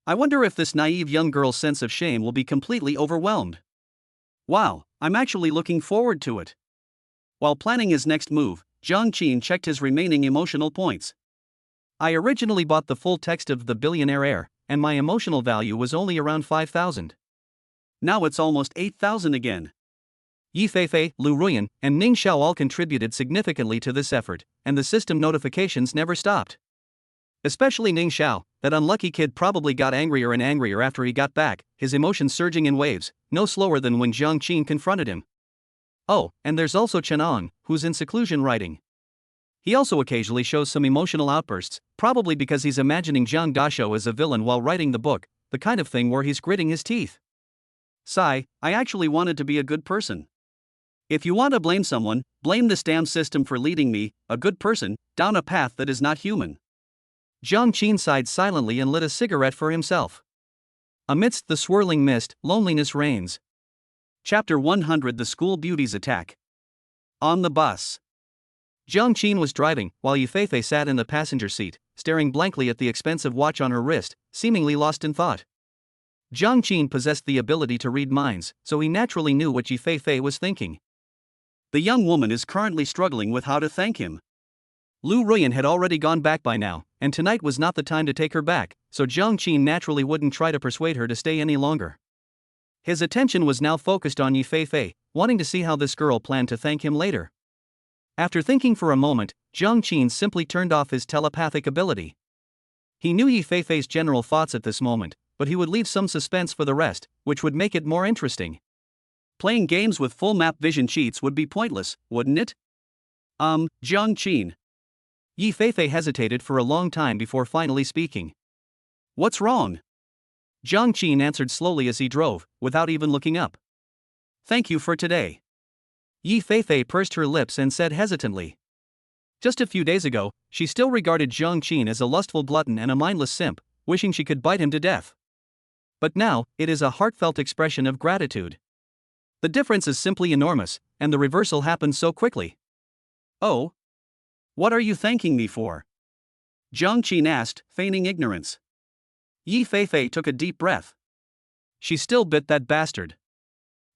I wonder if this naive young girl's sense of shame will be completely overwhelmed. Wow, I'm actually looking forward to it. While planning his next move, Jiang Qin checked his remaining emotional points. I originally bought the full text of The Billionaire Heir, and my emotional value was only around 5,000. Now it's almost 8,000 again. Yi Feifei, Lu Ruyan, and Ning Xiao all contributed significantly to this effort, and the system notifications never stopped. Especially Ning Xiao, that unlucky kid probably got angrier and angrier after he got back, his emotions surging in waves, no slower than when Jiang Qin confronted him. Oh, and there's also Chen Ang, who's in seclusion writing. He also occasionally shows some emotional outbursts, probably because he's imagining Jiang Dasho as a villain while writing the book, the kind of thing where he's gritting his teeth. Sigh, I actually wanted to be a good person. If you want to blame someone, blame this damn system for leading me, a good person, down a path that is not human. Jiang Qin sighed silently and lit a cigarette for himself. Amidst the swirling mist, loneliness reigns. Chapter 100: The School Beauties Attack. On the bus. Jiang Qin was driving, while Yifei sat in the passenger seat, staring blankly at the expensive watch on her wrist, seemingly lost in thought. Jiang Qin possessed the ability to read minds, so he naturally knew what Yifei was thinking. The young woman is currently struggling with how to thank him. Lu Ruyan had already gone back by now, and tonight was not the time to take her back, so Jiang Qin naturally wouldn't try to persuade her to stay any longer. His attention was now focused on Yifei, wanting to see how this girl planned to thank him later. After thinking for a moment, Jiang Qin simply turned off his telepathic ability. He knew Yifei's general thoughts at this moment, but he would leave some suspense for the rest, which would make it more interesting. Playing games with full map vision cheats would be pointless, wouldn't it? Jiang Qin. Yifei hesitated for a long time before finally speaking. What's wrong? Jiang Qin answered slowly as he drove, without even looking up. Thank you for today. Yifei pursed her lips and said hesitantly. Just a few days ago, she still regarded Jiang Qin as a lustful glutton and a mindless simp, wishing she could bite him to death. But now, it is a heartfelt expression of gratitude. The difference is simply enormous, and the reversal happened so quickly. Oh? What are you thanking me for? Jiang Qin asked, feigning ignorance. Yifei took a deep breath. She still bit that bastard.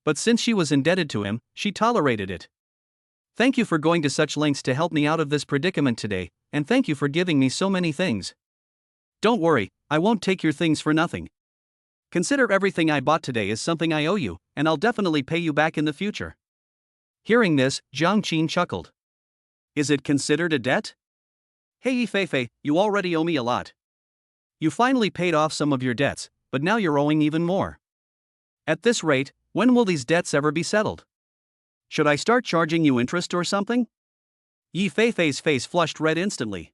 But since she was indebted to him, she tolerated it. Thank you for going to such lengths to help me out of this predicament today, and thank you for giving me so many things. Don't worry, I won't take your things for nothing. Consider everything I bought today as something I owe you, and I'll definitely pay you back in the future. Hearing this, Jiang Qin chuckled. Is it considered a debt? Hey Yifei, you already owe me a lot. You finally paid off some of your debts, but now you're owing even more. At this rate, when will these debts ever be settled? Should I start charging you interest or something? Yifei's face flushed red instantly.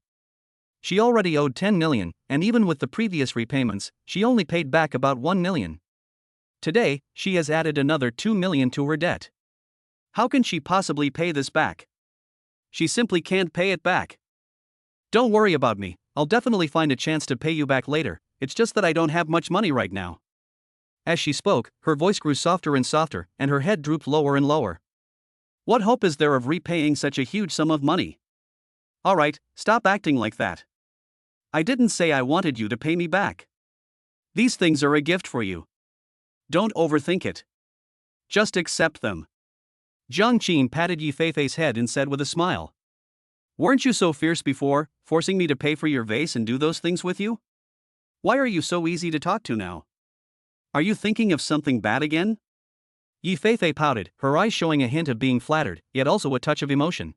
She already owed 10 million, and even with the previous repayments, she only paid back about 1 million. Today, she has added another 2 million to her debt. How can she possibly pay this back? She simply can't pay it back. Don't worry about me, I'll definitely find a chance to pay you back later, it's just that I don't have much money right now. As she spoke, her voice grew softer and softer, and her head drooped lower and lower. What hope is there of repaying such a huge sum of money? Alright, stop acting like that. I didn't say I wanted you to pay me back. These things are a gift for you. Don't overthink it. Just accept them. Jiang Qin patted Yifei's head and said with a smile. Weren't you so fierce before, forcing me to pay for your vase and do those things with you? Why are you so easy to talk to now? Are you thinking of something bad again? Yifei pouted, her eyes showing a hint of being flattered, yet also a touch of emotion.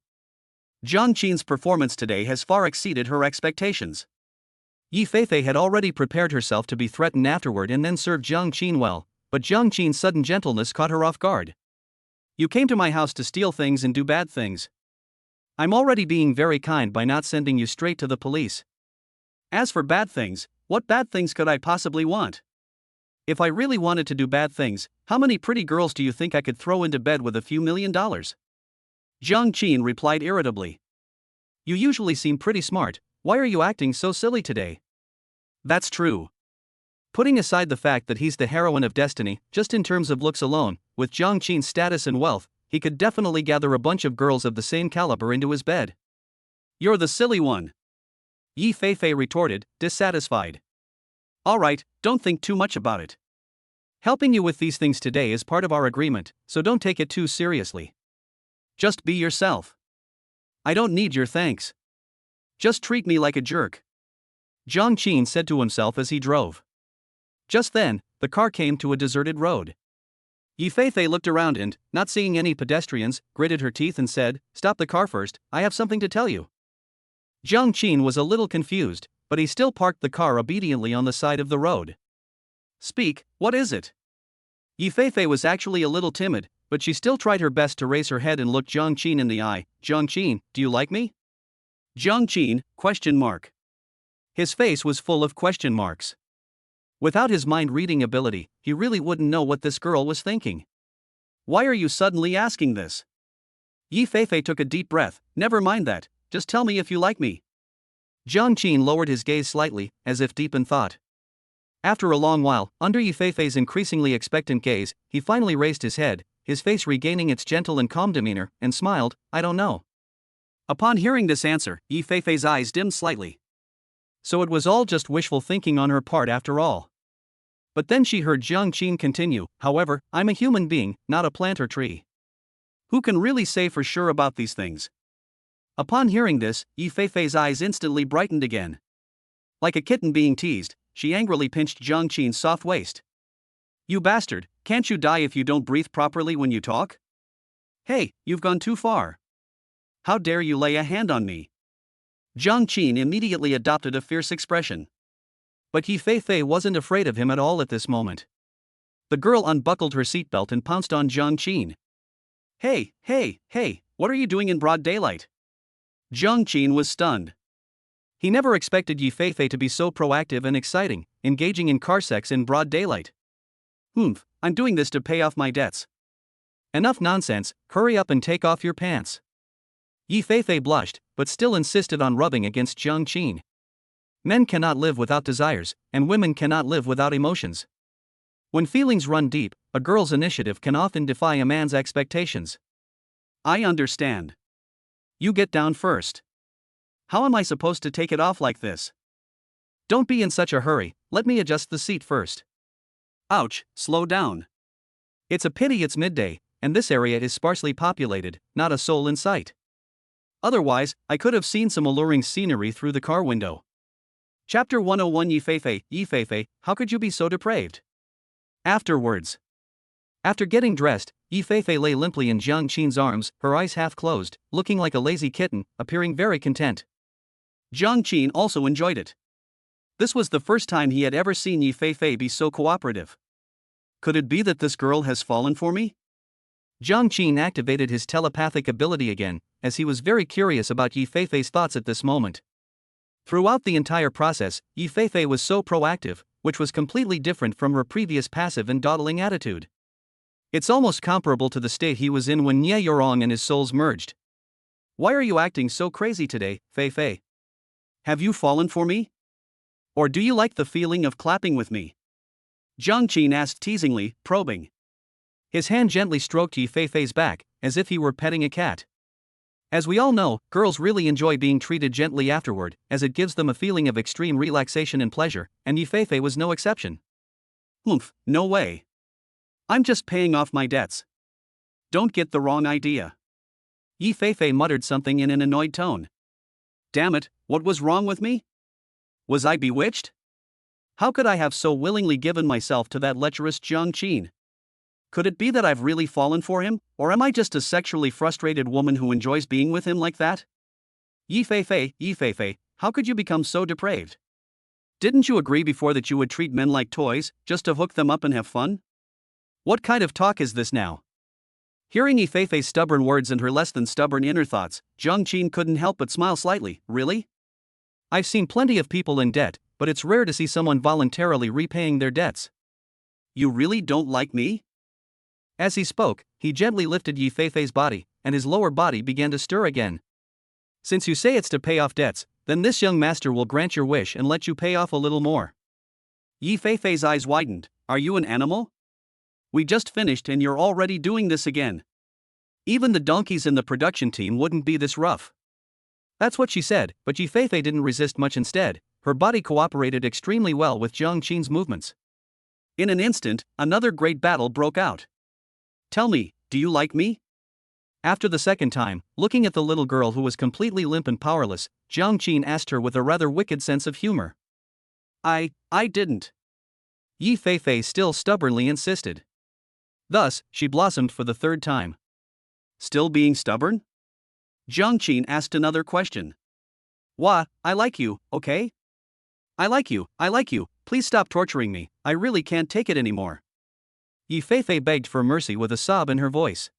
Jiang Qin's performance today has far exceeded her expectations. Yifei had already prepared herself to be threatened afterward and then served Jiang Qin well, but Jiang Qin's sudden gentleness caught her off guard. You came to my house to steal things and do bad things. I'm already being very kind by not sending you straight to the police. As for bad things, what bad things could I possibly want? If I really wanted to do bad things, how many pretty girls do you think I could throw into bed with a few $1 million? Jiang Qin replied irritably. You usually seem pretty smart, why are you acting so silly today? That's true. Putting aside the fact that he's the heroine of destiny, just in terms of looks alone, with Jiang Qin's status and wealth, he could definitely gather a bunch of girls of the same caliber into his bed. You're the silly one. Yifei retorted, dissatisfied. Alright, don't think too much about it. Helping you with these things today is part of our agreement, so don't take it too seriously. Just be yourself. I don't need your thanks. Just treat me like a jerk. Jiang Qin said to himself as he drove. Just then, the car came to a deserted road. Yifei looked around and, not seeing any pedestrians, gritted her teeth and said, Stop the car first, I have something to tell you. Jiang Qin was a little confused, but he still parked the car obediently on the side of the road. Speak, what is it? Yifei was actually a little timid, but she still tried her best to raise her head and look Jiang Qin in the eye. Jiang Qin, do you like me? Jiang Qin, question mark. His face was full of question marks. Without his mind-reading ability, he really wouldn't know what this girl was thinking. Why are you suddenly asking this? Yi Feifei took a deep breath. Never mind that, just tell me if you like me. Jiang Qin lowered his gaze slightly, as if deep in thought. After a long while, under Yi Feifei's increasingly expectant gaze, he finally raised his head, his face regaining its gentle and calm demeanor, and smiled, I don't know. Upon hearing this answer, Yi Feifei's eyes dimmed slightly. So it was all just wishful thinking on her part after all. But then she heard Jiang Qin continue, however, I'm a human being, not a plant or tree. Who can really say for sure about these things? Upon hearing this, Yi Feifei's eyes instantly brightened again. Like a kitten being teased, she angrily pinched Jiang Qin's soft waist. You bastard, can't you die if you don't breathe properly when you talk? Hey, you've gone too far. How dare you lay a hand on me? Jiang Qin immediately adopted a fierce expression. But Yi Feifei wasn't afraid of him at all at this moment. The girl unbuckled her seatbelt and pounced on Jiang Qin. Hey, what are you doing in broad daylight? Jiang Qin was stunned. He never expected Yi Feifei to be so proactive and exciting, engaging in car sex in broad daylight. I'm doing this to pay off my debts. Enough nonsense, hurry up and take off your pants. Yi Feifei blushed, but still insisted on rubbing against Jiang Qin. Men cannot live without desires, and women cannot live without emotions. When feelings run deep, a girl's initiative can often defy a man's expectations. I understand. You get down first. How am I supposed to take it off like this? Don't be in such a hurry, let me adjust the seat first. Ouch, slow down. It's a pity it's midday, and this area is sparsely populated, not a soul in sight. Otherwise, I could have seen some alluring scenery through the car window. Chapter 101 Yi Feifei, how could you be so depraved? Afterwards. After getting dressed, Yi Feifei lay limply in Jiang Qin's arms, her eyes half closed, looking like a lazy kitten, appearing very content. Jiang Qin also enjoyed it. This was the first time he had ever seen Yi Feifei be so cooperative. Could it be that this girl has fallen for me? Jiang Qin activated his telepathic ability again, as he was very curious about Yi Feifei's thoughts at this moment. Throughout the entire process, Yi Feifei was so proactive, which was completely different from her previous passive and dawdling attitude. It's almost comparable to the state he was in when Nie Yorong and his souls merged. Why are you acting so crazy today, Feifei? Have you fallen for me? Or do you like the feeling of clapping with me? Jiang Qin asked teasingly, probing. His hand gently stroked Yi Feifei's back, as if he were petting a cat. As we all know, girls really enjoy being treated gently afterward, as it gives them a feeling of extreme relaxation and pleasure, and Yi Feifei was no exception. No way. I'm just paying off my debts. Don't get the wrong idea. Yi Feifei muttered something in an annoyed tone. Damn it, what was wrong with me? Was I bewitched? How could I have so willingly given myself to that lecherous Jiang Qin? Could it be that I've really fallen for him, or am I just a sexually frustrated woman who enjoys being with him like that? Yi Feifei, how could you become so depraved? Didn't you agree before that you would treat men like toys, just to hook them up and have fun? What kind of talk is this now? Hearing Yi Feifei's stubborn words and her less than stubborn inner thoughts, Jiang Qin couldn't help but smile slightly. Really? I've seen plenty of people in debt, but it's rare to see someone voluntarily repaying their debts. You really don't like me? As he spoke, he gently lifted Yi Feifei's body, and his lower body began to stir again. Since you say it's to pay off debts, then this young master will grant your wish and let you pay off a little more. Yi Feifei's eyes widened. Are you an animal? We just finished and you're already doing this again. Even the donkeys in the production team wouldn't be this rough. That's what she said, but Yi Feifei didn't resist much instead. Her body cooperated extremely well with Jiang Qin's movements. In an instant, another great battle broke out. Tell me, do you like me? After the second time, looking at the little girl who was completely limp and powerless, Jiang Qin asked her with a rather wicked sense of humor. I didn't. Yi Feifei still stubbornly insisted. Thus, she blossomed for the third time. Still being stubborn? Jiang Qin asked another question. Wah, I like you, okay? I like you, please stop torturing me, I really can't take it anymore. Yi Feifei begged for mercy with a sob in her voice.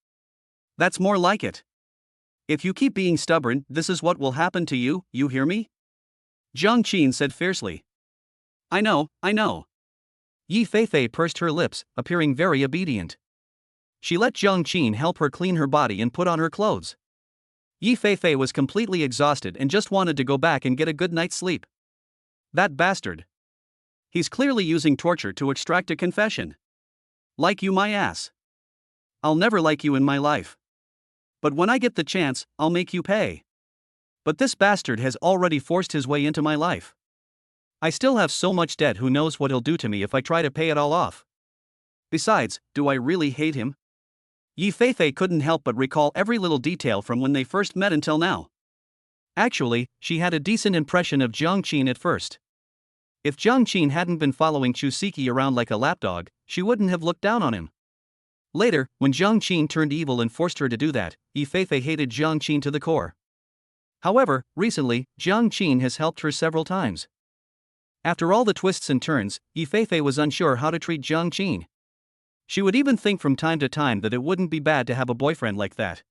That's more like it. If you keep being stubborn, this is what will happen to you, you hear me? Jiang Qin said fiercely. I know. Yi Feifei pursed her lips, appearing very obedient. She let Jiang Qin help her clean her body and put on her clothes. Yi Feifei was completely exhausted and just wanted to go back and get a good night's sleep. That bastard. He's clearly using torture to extract a confession. Like you my ass. I'll never like you in my life. But when I get the chance, I'll make you pay. But this bastard has already forced his way into my life. I still have so much debt, who knows what he'll do to me if I try to pay it all off. Besides, do I really hate him? Yi Feifei couldn't help but recall every little detail from when they first met until now. Actually, she had a decent impression of Jiang Qin at first. If Jiang Qin hadn't been following Chusiki around like a lapdog, she wouldn't have looked down on him. Later, when Jiang Qin turned evil and forced her to do that, Yi Feifei hated Jiang Qin to the core. However, recently, Jiang Qin has helped her several times. After all the twists and turns, Yi Feifei was unsure how to treat Jiang Qin. She would even think from time to time that it wouldn't be bad to have a boyfriend like that.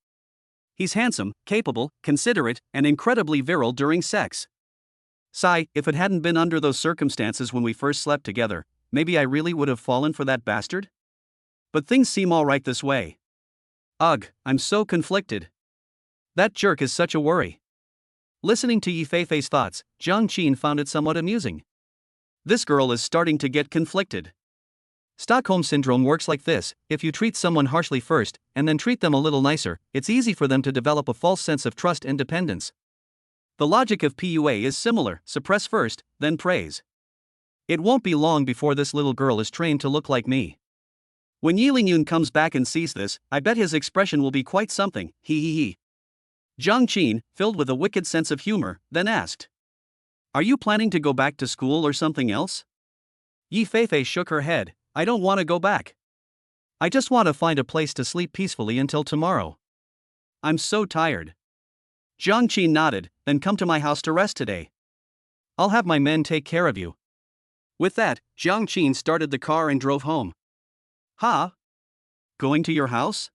He's handsome, capable, considerate, and incredibly virile during sex. Sigh, if it hadn't been under those circumstances when we first slept together, maybe I really would have fallen for that bastard? But things seem alright this way. Ugh, I'm so conflicted. That jerk is such a worry. Listening to Yi Feifei's thoughts, Jiang Qin found it somewhat amusing. This girl is starting to get conflicted. Stockholm Syndrome works like this: if you treat someone harshly first, and then treat them a little nicer, it's easy for them to develop a false sense of trust and dependence. The logic of PUA is similar: suppress first, then praise. It won't be long before this little girl is trained to look like me. When Yi Lingyun comes back and sees this, I bet his expression will be quite something, hee. Jiang Qin, filled with a wicked sense of humor, then asked, "Are you planning to go back to school or something else?" Yi Feifei shook her head. I don't want to go back. I just want to find a place to sleep peacefully until tomorrow. I'm so tired. Jiang Qin nodded. Then come to my house to rest today. I'll have my men take care of you. With that, Jiang Qin started the car and drove home. Huh? Going to your house?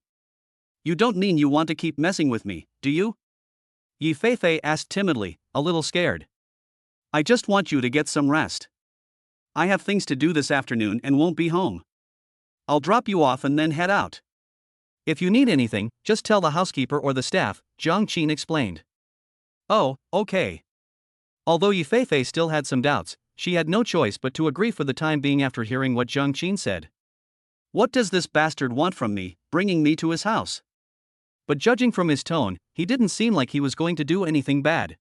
You don't mean you want to keep messing with me, do you? Yi Feifei asked timidly, a little scared. I just want you to get some rest. I have things to do this afternoon and won't be home. I'll drop you off and then head out. If you need anything, just tell the housekeeper or the staff, Jiang Qin explained. Oh, okay. Although Yi Feifei still had some doubts, she had no choice but to agree for the time being after hearing what Jiang Qin said. What does this bastard want from me, bringing me to his house? But judging from his tone, he didn't seem like he was going to do anything bad.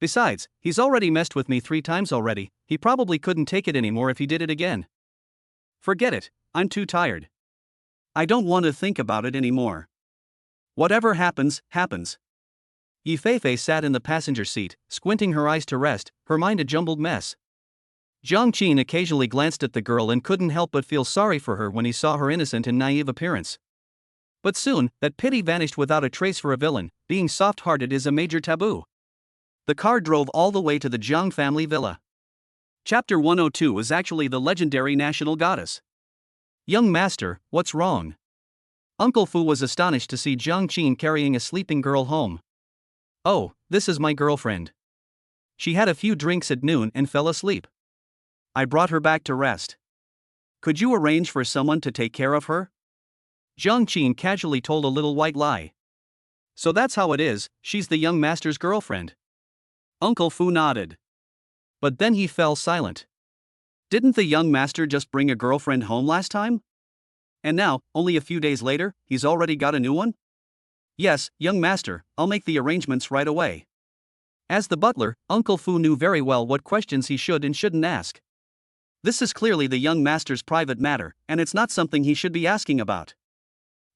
Besides, he's already messed with me 3 times already. He probably couldn't take it anymore if he did it again. Forget it, I'm too tired. I don't want to think about it anymore. Whatever happens, happens. Yi Feifei sat in the passenger seat, squinting her eyes to rest, her mind a jumbled mess. Jiang Qin occasionally glanced at the girl and couldn't help but feel sorry for her when he saw her innocent and naive appearance. But soon, that pity vanished without a trace. For a villain, being soft-hearted is a major taboo. The car drove all the way to the Jiang family villa. Chapter 102 was actually the legendary national goddess. Young master, what's wrong? Uncle Fu was astonished to see Jiang Qin carrying a sleeping girl home. Oh, this is my girlfriend. She had a few drinks at noon and fell asleep. I brought her back to rest. Could you arrange for someone to take care of her? Jiang Qin casually told a little white lie. So that's how it is, she's the young master's girlfriend. Uncle Fu nodded. But then he fell silent. Didn't the young master just bring a girlfriend home last time? And now, only a few days later, he's already got a new one? Yes, young master, I'll make the arrangements right away. As the butler, Uncle Fu knew very well what questions he should and shouldn't ask. This is clearly the young master's private matter, and it's not something he should be asking about.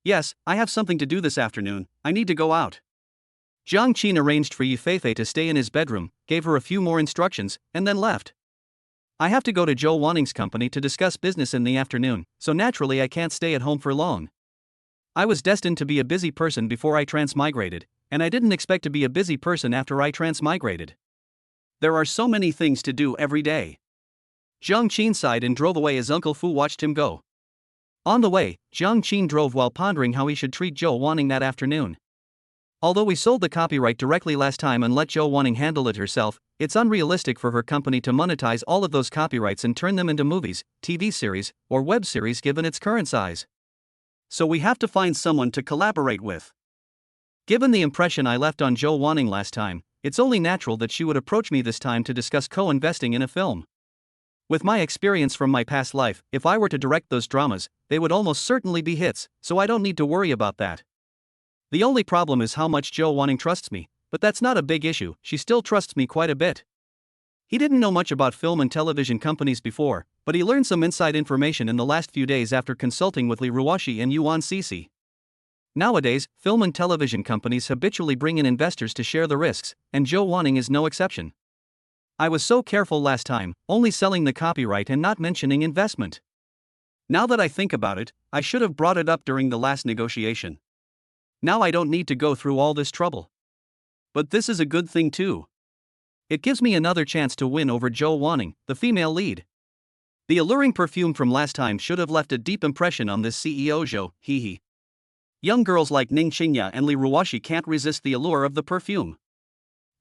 Yes, I have something to do this afternoon, I need to go out. Jiang Qin arranged for Yi Feifei to stay in his bedroom, gave her a few more instructions, and then left. I have to go to Zhou Wanning's company to discuss business in the afternoon, so naturally I can't stay at home for long. I was destined to be a busy person before I transmigrated, and I didn't expect to be a busy person after I transmigrated. There are so many things to do every day. Jiang Qin sighed and drove away as Uncle Fu watched him go. On the way, Jiang Qin drove while pondering how he should treat Zhou Wanning that afternoon. Although we sold the copyright directly last time and let Zhou Wanning handle it herself, it's unrealistic for her company to monetize all of those copyrights and turn them into movies, TV series, or web series given its current size. So we have to find someone to collaborate with. Given the impression I left on Zhou Wanning last time, it's only natural that she would approach me this time to discuss co-investing in a film. With my experience from my past life, if I were to direct those dramas, they would almost certainly be hits, so I don't need to worry about that. The only problem is how much Zhou Wanning trusts me, but that's not a big issue, she still trusts me quite a bit. He didn't know much about film and television companies before, but he learned some inside information in the last few days after consulting with Li Ruoxi and Yuan Cece. Nowadays, film and television companies habitually bring in investors to share the risks, and Zhou Wanning is no exception. I was so careful last time, only selling the copyright and not mentioning investment. Now that I think about it, I should have brought it up during the last negotiation. Now I don't need to go through all this trouble. But this is a good thing too. It gives me another chance to win over Zhou Wanning, the female lead. The alluring perfume from last time should have left a deep impression on this CEO Zhou, hee. Young girls like Ning Qingya and Li Ruoxi can't resist the allure of the perfume.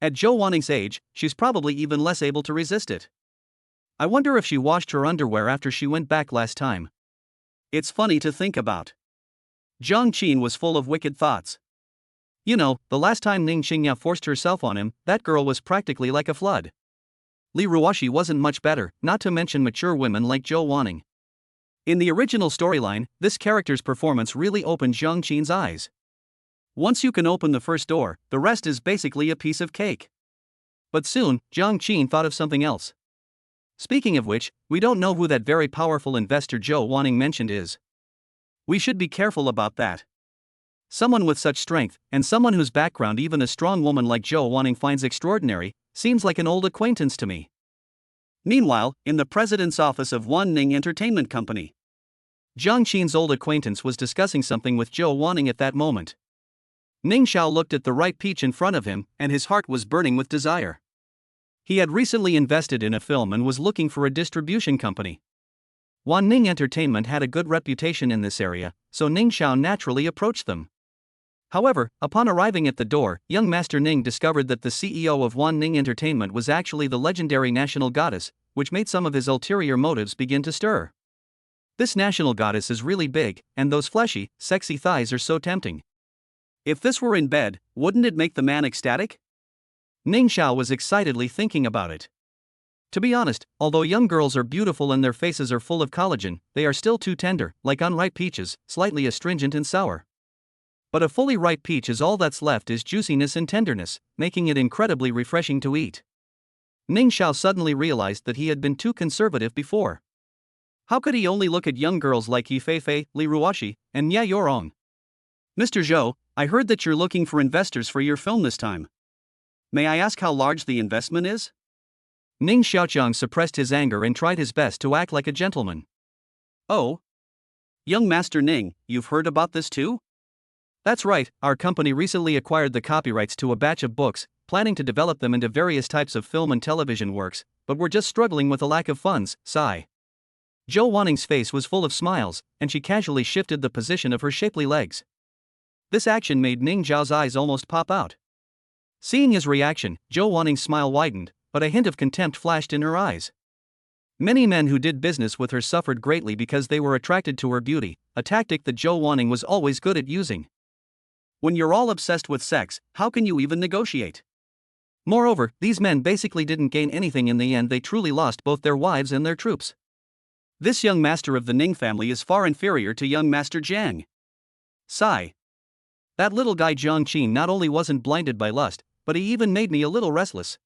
At Zhou Wanning's age, she's probably even less able to resist it. I wonder if she washed her underwear after she went back last time. It's funny to think about. Zhang Qin was full of wicked thoughts. You know, the last time Ning Qingya forced herself on him, that girl was practically like a flood. Li Ruoxi wasn't much better, not to mention mature women like Zhou Wanning. In the original storyline, this character's performance really opened Zhang Qin's eyes. Once you can open the first door, the rest is basically a piece of cake. But soon, Zhang Qin thought of something else. Speaking of which, we don't know who that very powerful investor Zhou Wanning mentioned is. We should be careful about that. Someone with such strength, and someone whose background even a strong woman like Zhou Wanning finds extraordinary, seems like an old acquaintance to me. Meanwhile, in the president's office of Wan Ning Entertainment Company, Zhang Qin's old acquaintance was discussing something with Zhou Wanning at that moment. Ning Xiao looked at the ripe peach in front of him, and his heart was burning with desire. He had recently invested in a film and was looking for a distribution company. Wan Ning Entertainment had a good reputation in this area, so Ning Xiao naturally approached them. However, upon arriving at the door, young Master Ning discovered that the CEO of Wan Ning Entertainment was actually the legendary national goddess, which made some of his ulterior motives begin to stir. This national goddess is really big, and those fleshy, sexy thighs are so tempting. If this were in bed, wouldn't it make the man ecstatic? Ning Xiao was excitedly thinking about it. To be honest, although young girls are beautiful and their faces are full of collagen, they are still too tender, like unripe peaches, slightly astringent and sour. But a fully ripe peach is all that's left is juiciness and tenderness, making it incredibly refreshing to eat. Ning Xiao suddenly realized that he had been too conservative before. How could he only look at young girls like Yi Feifei, Li Ruoxi, and Ye Yorong? Mr. Zhou, I heard that you're looking for investors for your film this time. May I ask how large the investment is? Ning Xiaoqiang suppressed his anger and tried his best to act like a gentleman. Oh? Young Master Ning, you've heard about this too? That's right, our company recently acquired the copyrights to a batch of books, planning to develop them into various types of film and television works, but we're just struggling with a lack of funds, sigh. Zhou Wanning's face was full of smiles, and she casually shifted the position of her shapely legs. This action made Ning Xiao's eyes almost pop out. Seeing his reaction, Zhou Wanning's smile widened, but a hint of contempt flashed in her eyes. Many men who did business with her suffered greatly because they were attracted to her beauty, a tactic that Zhou Wanning was always good at using. When you're all obsessed with sex, how can you even negotiate? Moreover, these men basically didn't gain anything in the end, they truly lost both their wives and their troops. This young master of the Ning family is far inferior to young Master Jiang. Sigh. That little guy Zhang Qin not only wasn't blinded by lust, but he even made me a little restless.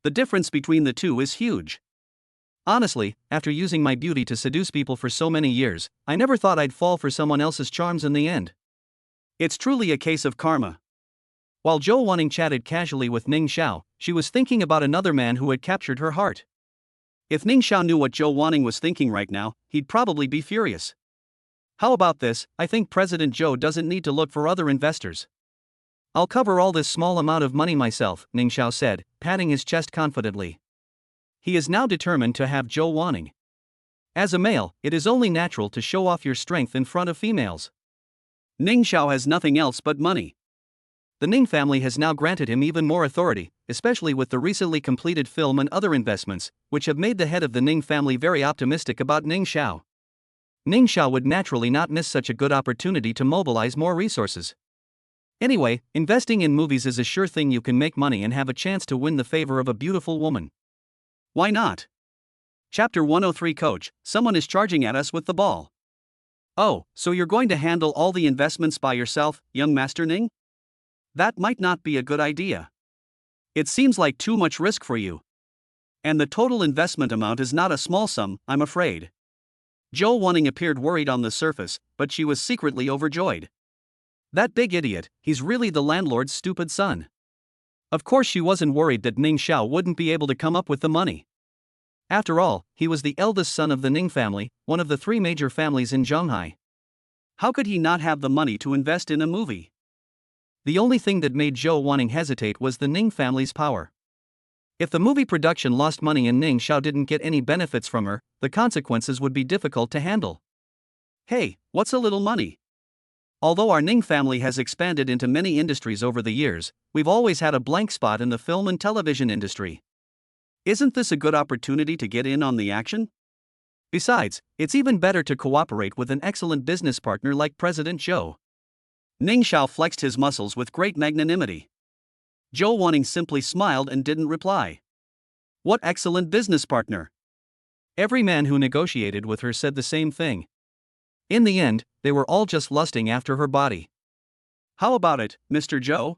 The difference between the two is huge. Honestly, after using my beauty to seduce people for so many years, I never thought I'd fall for someone else's charms in the end. It's truly a case of karma. While Zhou Wanning chatted casually with Ning Xiao, she was thinking about another man who had captured her heart. If Ning Xiao knew what Zhou Wanning was thinking right now, he'd probably be furious. How about this? I think President Zhou doesn't need to look for other investors. I'll cover all this small amount of money myself, Ning Xiao said, patting his chest confidently. He is now determined to have Zhou Wanning. As a male, it is only natural to show off your strength in front of females. Ning Xiao has nothing else but money. the Ning family has now granted him even more authority, especially with the recently completed film and other investments, which have made the head of the Ning family very optimistic about Ning Xiao. Ning Xiao would naturally not miss such a good opportunity to mobilize more resources. Anyway, investing in movies is a sure thing you can make money and have a chance to win the favor of a beautiful woman. Why not? Chapter 103 Coach, someone is charging at us with the ball. Oh, so you're going to handle all the investments by yourself, young Master Ning? That might not be a good idea. It seems like too much risk for you. And the total investment amount is not a small sum, I'm afraid. Zhou Wanning appeared worried on the surface, but she was secretly overjoyed. That big idiot, he's really the landlord's stupid son. Of course she wasn't worried that Ning Xiao wouldn't be able to come up with the money. After all, he was the eldest son of the Ning family, one of the 3 major families in Zhonghai. How could he not have the money to invest in a movie? The only thing that made Zhou Wanning hesitate was the Ning family's power. If the movie production lost money and Ning Xiao didn't get any benefits from her, the consequences would be difficult to handle. Hey, what's a little money? Although our Ning family has expanded into many industries over the years, we've always had a blank spot in the film and television industry. Isn't this a good opportunity to get in on the action? Besides, it's even better to cooperate with an excellent business partner like President Zhou. Ning Xiao flexed his muscles with great magnanimity. Zhou Wanning simply smiled and didn't reply. What excellent business partner! Every man who negotiated with her said the same thing. In the end, they were all just lusting after her body. How about it, Mr. Zhou?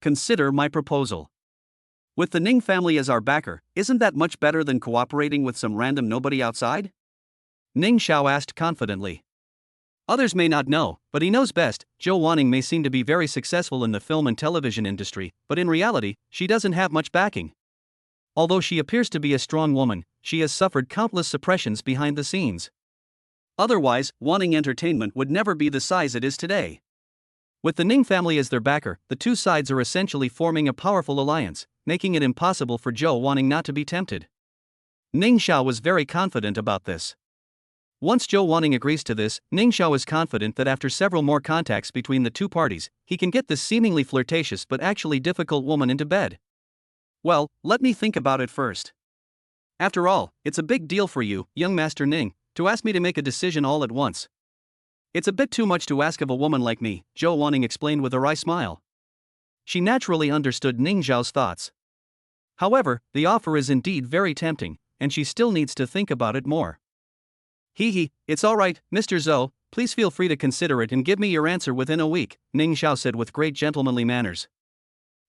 Consider my proposal. With the Ning family as our backer, isn't that much better than cooperating with some random nobody outside? Ning Xiao asked confidently. Others may not know, but he knows best. Zhou Wanning may seem to be very successful in the film and television industry, but in reality, she doesn't have much backing. Although she appears to be a strong woman, she has suffered countless suppressions behind the scenes. Otherwise, Wanning Entertainment would never be the size it is today. With the Ning family as their backer, the two sides are essentially forming a powerful alliance, making it impossible for Zhou Wanning not to be tempted. Ning Xiao was very confident about this. Once Zhou Wanning agrees to this, Ning Xiao is confident that after several more contacts between the two parties, he can get this seemingly flirtatious but actually difficult woman into bed. Well, let me think about it first. After all, it's a big deal for you, young Master Ning, to ask me to make a decision all at once. It's a bit too much to ask of a woman like me, Zhou Wanning explained with a wry smile. She naturally understood Ning Xiao's thoughts. However, the offer is indeed very tempting, and she still needs to think about it more. It's all right, Mr. Zhou, please feel free to consider it and give me your answer within a week, Ning Xiao said with great gentlemanly manners.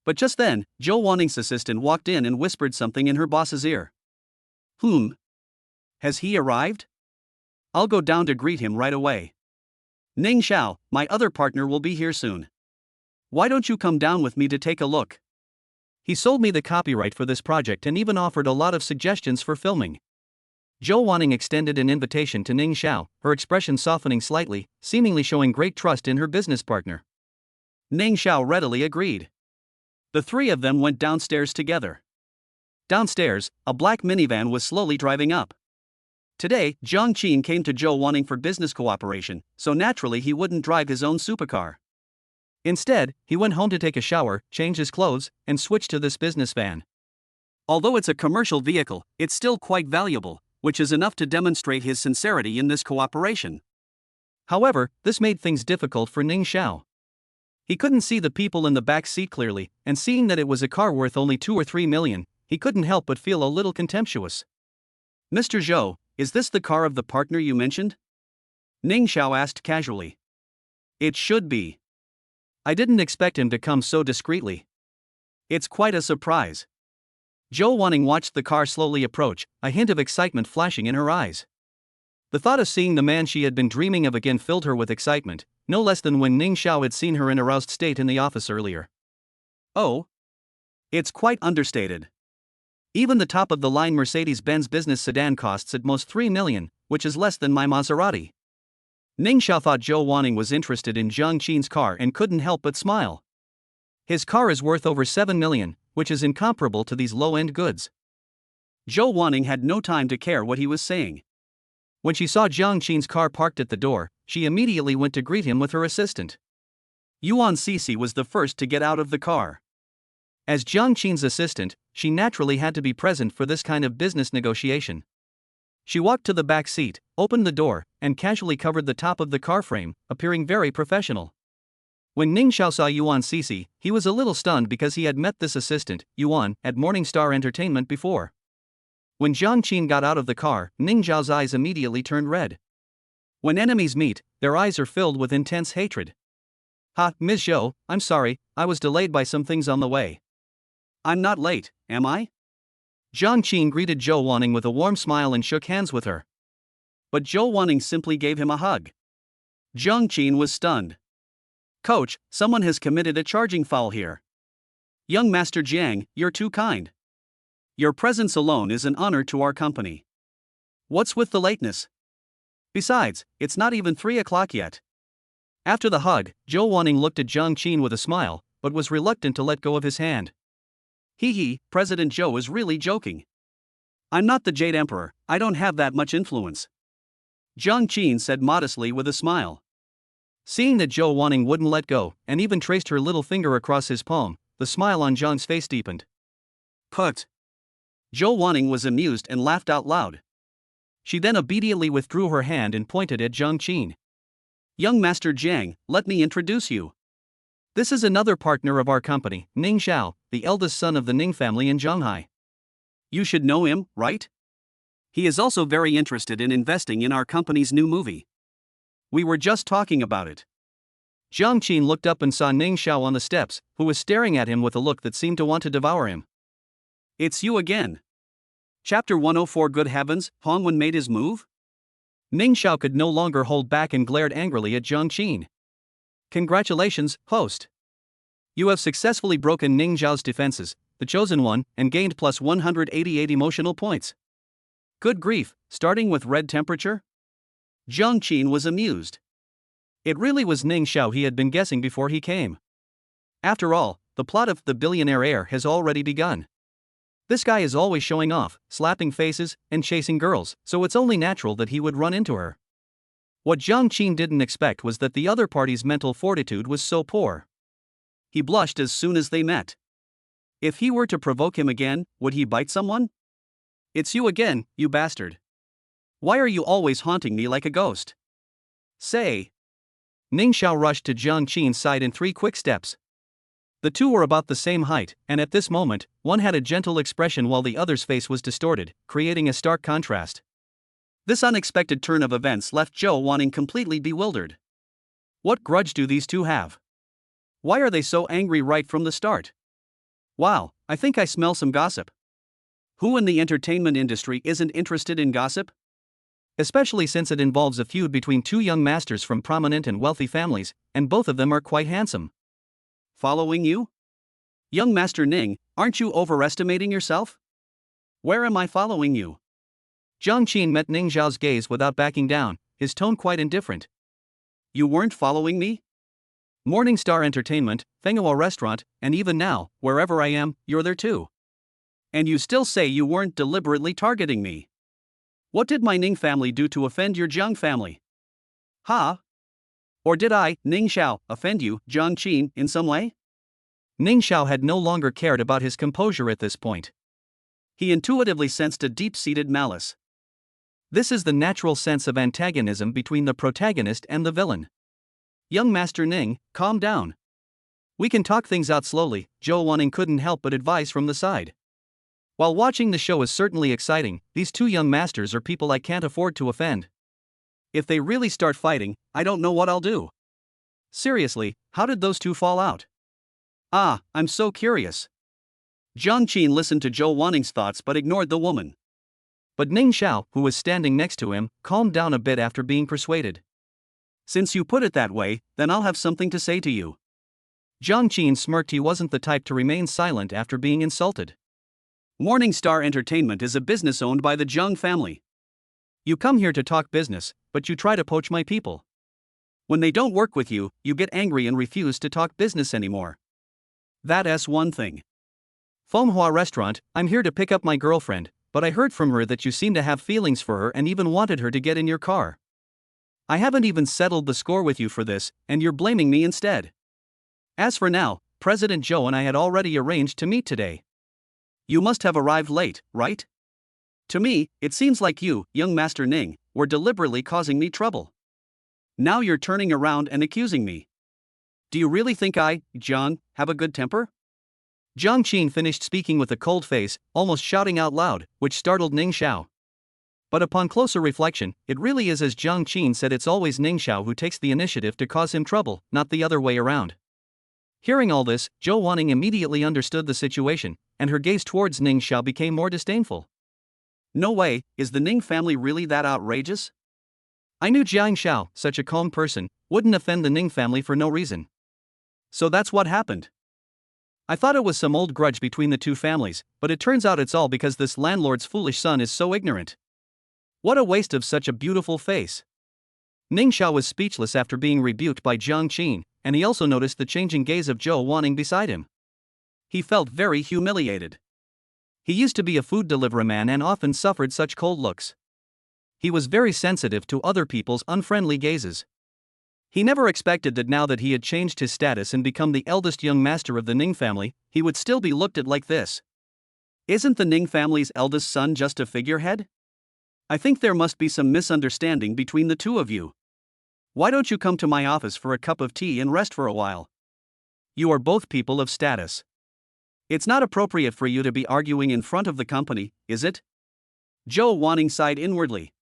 But just then, Zhou Wanning's assistant walked in and whispered something in her boss's ear. Has he arrived? I'll go down to greet him right away. Ning Xiao, my other partner will be here soon. Why don't you come down with me to take a look? He sold me the copyright for this project and even offered a lot of suggestions for filming. Zhou Wanning extended an invitation to Ning Xiao, her expression softening slightly, seemingly showing great trust in her business partner. Ning Xiao readily agreed. The 3 of them went downstairs together. Downstairs, a black minivan was slowly driving up. Today, Zhang Qin came to Zhou Wanning for business cooperation, so naturally he wouldn't drive his own supercar. Instead, he went home to take a shower, change his clothes, and switch to this business van. Although it's a commercial vehicle, it's still quite valuable, which is enough to demonstrate his sincerity in this cooperation. However, this made things difficult for Ning Xiao. He couldn't see the people in the back seat clearly, and seeing that it was a car worth only 2 or 3 million, he couldn't help but feel a little contemptuous. Mr. Zhou, is this the car of the partner you mentioned? Ning Xiao asked casually. It should be. I didn't expect him to come so discreetly. It's quite a surprise. Zhou Wanning watched the car slowly approach, a hint of excitement flashing in her eyes. The thought of seeing the man she had been dreaming of again filled her with excitement, no less than when Ning Xiao had seen her in aroused state in the office earlier. Oh? It's quite understated. Even the top-of-the-line Mercedes-Benz business sedan costs at most 3 million, which is less than my Maserati. Ning Xiao thought Zhou Wanning was interested in Zhang Qin's car and couldn't help but smile. His car is worth over 7 million, which is incomparable to these low-end goods. Zhou Wanning had no time to care what he was saying. When she saw Zhang Qin's car parked at the door, she immediately went to greet him with her assistant. Yuan Cece was the first to get out of the car. As Jiang Qin's assistant, she naturally had to be present for this kind of business negotiation. She walked to the back seat, opened the door, and casually covered the top of the car frame, appearing very professional. When Ning Xiao saw Yuan Cece, he was a little stunned because he had met this assistant, Yuan, at Morningstar Entertainment before. When Jiang Qin got out of the car, Ning Xiao's eyes immediately turned red. When enemies meet, their eyes are filled with intense hatred. "Ha, Ms. Zhou, I'm sorry, I was delayed by some things on the way." "I'm not late, am I?" Jiang Qin greeted Zhou Wanning with a warm smile and shook hands with her. But Zhou Wanning simply gave him a hug. Jiang Qin was stunned. "Coach, someone has committed a charging foul here. Young Master Jiang, you're too kind. Your presence alone is an honor to our company. What's with the lateness? Besides, it's not even 3 o'clock yet." After the hug, Zhou Wanning looked at Jiang Qin with a smile, but was reluctant to let go of his hand. "Hee, President Zhou is really joking. I'm not the Jade Emperor, I don't have that much influence," Jiang Qin said modestly with a smile. Seeing that Zhou Wanning wouldn't let go, and even traced her little finger across his palm, the smile on Jiang's face deepened. "Put." Zhou Wanning was amused and laughed out loud. She then obediently withdrew her hand and pointed at Jiang Qin. "Young Master Jiang, let me introduce you. This is another partner of our company, Ning Xiao, the eldest son of the Ning family in Zhanghai. You should know him, right? He is also very interested in investing in our company's new movie. We were just talking about it." Jiang Qin looked up and saw Ning Xiao on the steps, who was staring at him with a look that seemed to want to devour him. "It's you again. Chapter 104. Good heavens, Hongwen made his move?" Ning Xiao could no longer hold back and glared angrily at Jiang Qin. "Congratulations, host. You have successfully broken Ning Xiao's defenses, the chosen one, and gained plus 188 emotional points. Good grief, starting with red temperature?" Jiang Qin was amused. It really was Ning Xiao he had been guessing before he came. After all, the plot of The Billionaire Heir has already begun. This guy is always showing off, slapping faces, and chasing girls, so it's only natural that he would run into her. What Jiang Qin didn't expect was that the other party's mental fortitude was so poor. He blushed as soon as they met. If he were to provoke him again, would he bite someone? "It's you again, you bastard. Why are you always haunting me like a ghost? Say." Ning Xiao rushed to Jiang Qin's side in 3 quick steps. The two were about the same height, and at this moment, one had a gentle expression while the other's face was distorted, creating a stark contrast. This unexpected turn of events left Zhou Wanning completely bewildered. What grudge do these two have? Why are they so angry right from the start? Wow, I think I smell some gossip. Who in the entertainment industry isn't interested in gossip? Especially since it involves a feud between two young masters from prominent and wealthy families, and both of them are quite handsome. Following you? Young Master Ning, aren't you overestimating yourself? Where am I following you? Jiang Qin met Ning Xiao's gaze without backing down, his tone quite indifferent. You weren't following me? Morningstar Entertainment, Fenghua Restaurant, and even now, wherever I am, you're there too. And you still say you weren't deliberately targeting me. What did my Ning family do to offend your Jiang family? Ha? Or did I, Ning Xiao, offend you, Jiang Qin, in some way? Ning Xiao had no longer cared about his composure at this point. He intuitively sensed a deep-seated malice. This is the natural sense of antagonism between the protagonist and the villain. Young Master Ning, calm down. We can talk things out slowly, Zhou Wanning couldn't help but advise from the side. While watching the show is certainly exciting, these two young masters are people I can't afford to offend. If they really start fighting, I don't know what I'll do. Seriously, how did those two fall out? Ah, I'm so curious. Jiang Qin listened to Zhou Wanning's thoughts but ignored the woman. But Ning Xiao, who was standing next to him, calmed down a bit after being persuaded. Since you put it that way, then I'll have something to say to you. Jiang Qin smirked. He wasn't the type to remain silent after being insulted. Morningstar Entertainment is a business owned by the Jiang family. You come here to talk business, but you try to poach my people. When they don't work with you, you get angry and refuse to talk business anymore. That's one thing. Fenghua Restaurant, I'm here to pick up my girlfriend, but I heard from her that you seem to have feelings for her and even wanted her to get in your car. I haven't even settled the score with you for this, and you're blaming me instead. As for now, President Joe and I had already arranged to meet today. You must have arrived late, right? To me, it seems like you, young Master Ning, were deliberately causing me trouble. Now you're turning around and accusing me. Do you really think I, Jiang, have a good temper? Jiang Qin finished speaking with a cold face, almost shouting out loud, which startled Ning Xiao. But upon closer reflection, it really is as Jiang Qin said, it's always Ning Xiao who takes the initiative to cause him trouble, not the other way around. Hearing all this, Zhou Wanning immediately understood the situation, and her gaze towards Ning Xiao became more disdainful. No way, is the Ning family really that outrageous? I knew Jiang Xiao, such a calm person, wouldn't offend the Ning family for no reason. So that's what happened. I thought it was some old grudge between the two families, but it turns out it's all because this landlord's foolish son is so ignorant. What a waste of such a beautiful face. Ning Xiao was speechless after being rebuked by Jiang Qin, and he also noticed the changing gaze of Zhou Wanning beside him. He felt very humiliated. He used to be a food delivery man and often suffered such cold looks. He was very sensitive to other people's unfriendly gazes. He never expected that now that he had changed his status and become the eldest young master of the Ning family, he would still be looked at like this. Isn't the Ning family's eldest son just a figurehead? I think there must be some misunderstanding between the two of you. Why don't you come to my office for a cup of tea and rest for a while? You are both people of status. It's not appropriate for you to be arguing in front of the company, is it? Zhou Wanning sighed inwardly.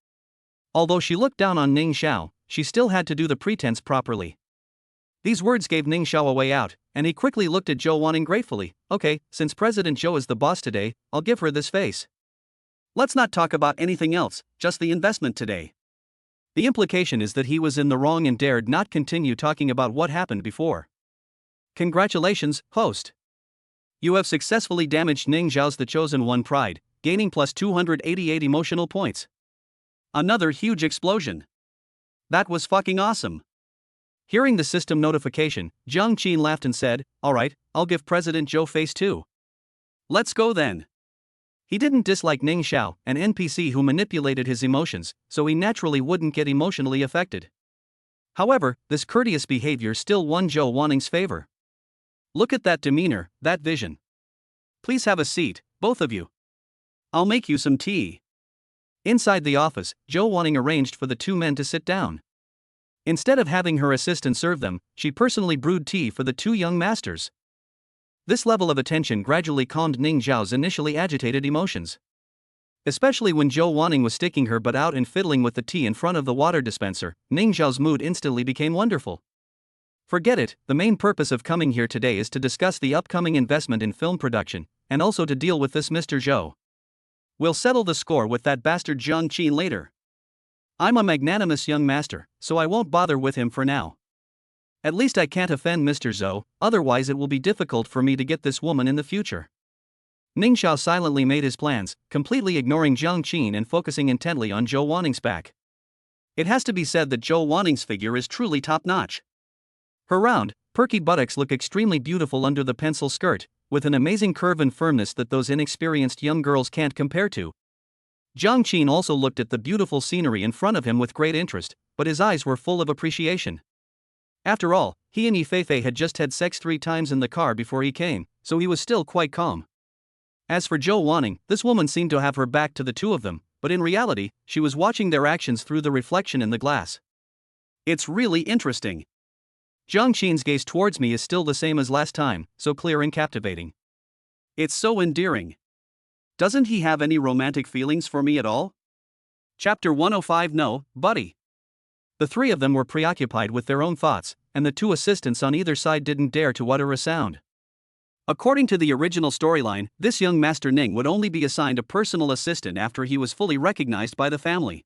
Although she looked down on Ning Xiao, she still had to do the pretense properly. These words gave Ning Xiao a way out, and he quickly looked at Zhou Wanning gratefully. Okay, since President Zhou is the boss today, I'll give her this face. Let's not talk about anything else, just the investment today. The implication is that he was in the wrong and dared not continue talking about what happened before. Congratulations, host. You have successfully damaged Ning Xiao's The Chosen One pride, gaining plus 288 emotional points. Another huge explosion. That was fucking awesome. Hearing the system notification, Jiang Qin laughed and said, alright, I'll give President Zhou face too. Let's go then. He didn't dislike Ning Xiao, an NPC who manipulated his emotions, so he naturally wouldn't get emotionally affected. However, this courteous behavior still won Zhou Wanning's favor. Look at that demeanor, that vision. Please have a seat, both of you. I'll make you some tea. Inside the office, Zhou Wanning arranged for the two men to sit down. Instead of having her assistant serve them, she personally brewed tea for the two young masters. This level of attention gradually calmed Ning Xiao's initially agitated emotions. Especially when Zhou Wanning was sticking her butt out and fiddling with the tea in front of the water dispenser, Ning Xiao's mood instantly became wonderful. Forget it, the main purpose of coming here today is to discuss the upcoming investment in film production, and also to deal with this Mr. Zhou. We'll settle the score with that bastard Jiang Qin later. I'm a magnanimous young master, so I won't bother with him for now. At least I can't offend Mr. Zhou, otherwise it will be difficult for me to get this woman in the future. Ning Xiao silently made his plans, completely ignoring Jiang Qin and focusing intently on Zhou Wanning's back. It has to be said that Zhou Wanning's figure is truly top-notch. Her round, perky buttocks look extremely beautiful under the pencil skirt, with an amazing curve and firmness that those inexperienced young girls can't compare to. Jiang Qin also looked at the beautiful scenery in front of him with great interest, but his eyes were full of appreciation. After all, he and Yifei had just had sex 3 times in the car before he came, so he was still quite calm. As for Zhou Wanning, this woman seemed to have her back to the two of them, but in reality, she was watching their actions through the reflection in the glass. It's really interesting. Jiang Qin's gaze towards me is still the same as last time, so clear and captivating. It's so endearing. Doesn't he have any romantic feelings for me at all? Chapter 105 No, buddy. The three of them were preoccupied with their own thoughts, and the two assistants on either side didn't dare to utter a sound. According to the original storyline, this young Master Ning would only be assigned a personal assistant after he was fully recognized by the family.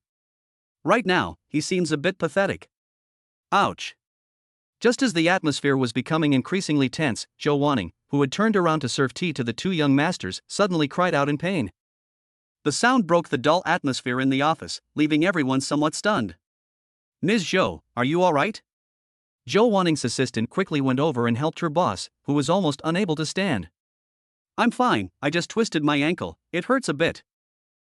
Right now, he seems a bit pathetic. Ouch. Just as the atmosphere was becoming increasingly tense, Zhou Wanning, who had turned around to serve tea to the two young masters, suddenly cried out in pain. The sound broke the dull atmosphere in the office, leaving everyone somewhat stunned. Ms. Zhou, are you alright? Zhou Wanning's assistant quickly went over and helped her boss, who was almost unable to stand. I'm fine, I just twisted my ankle, it hurts a bit.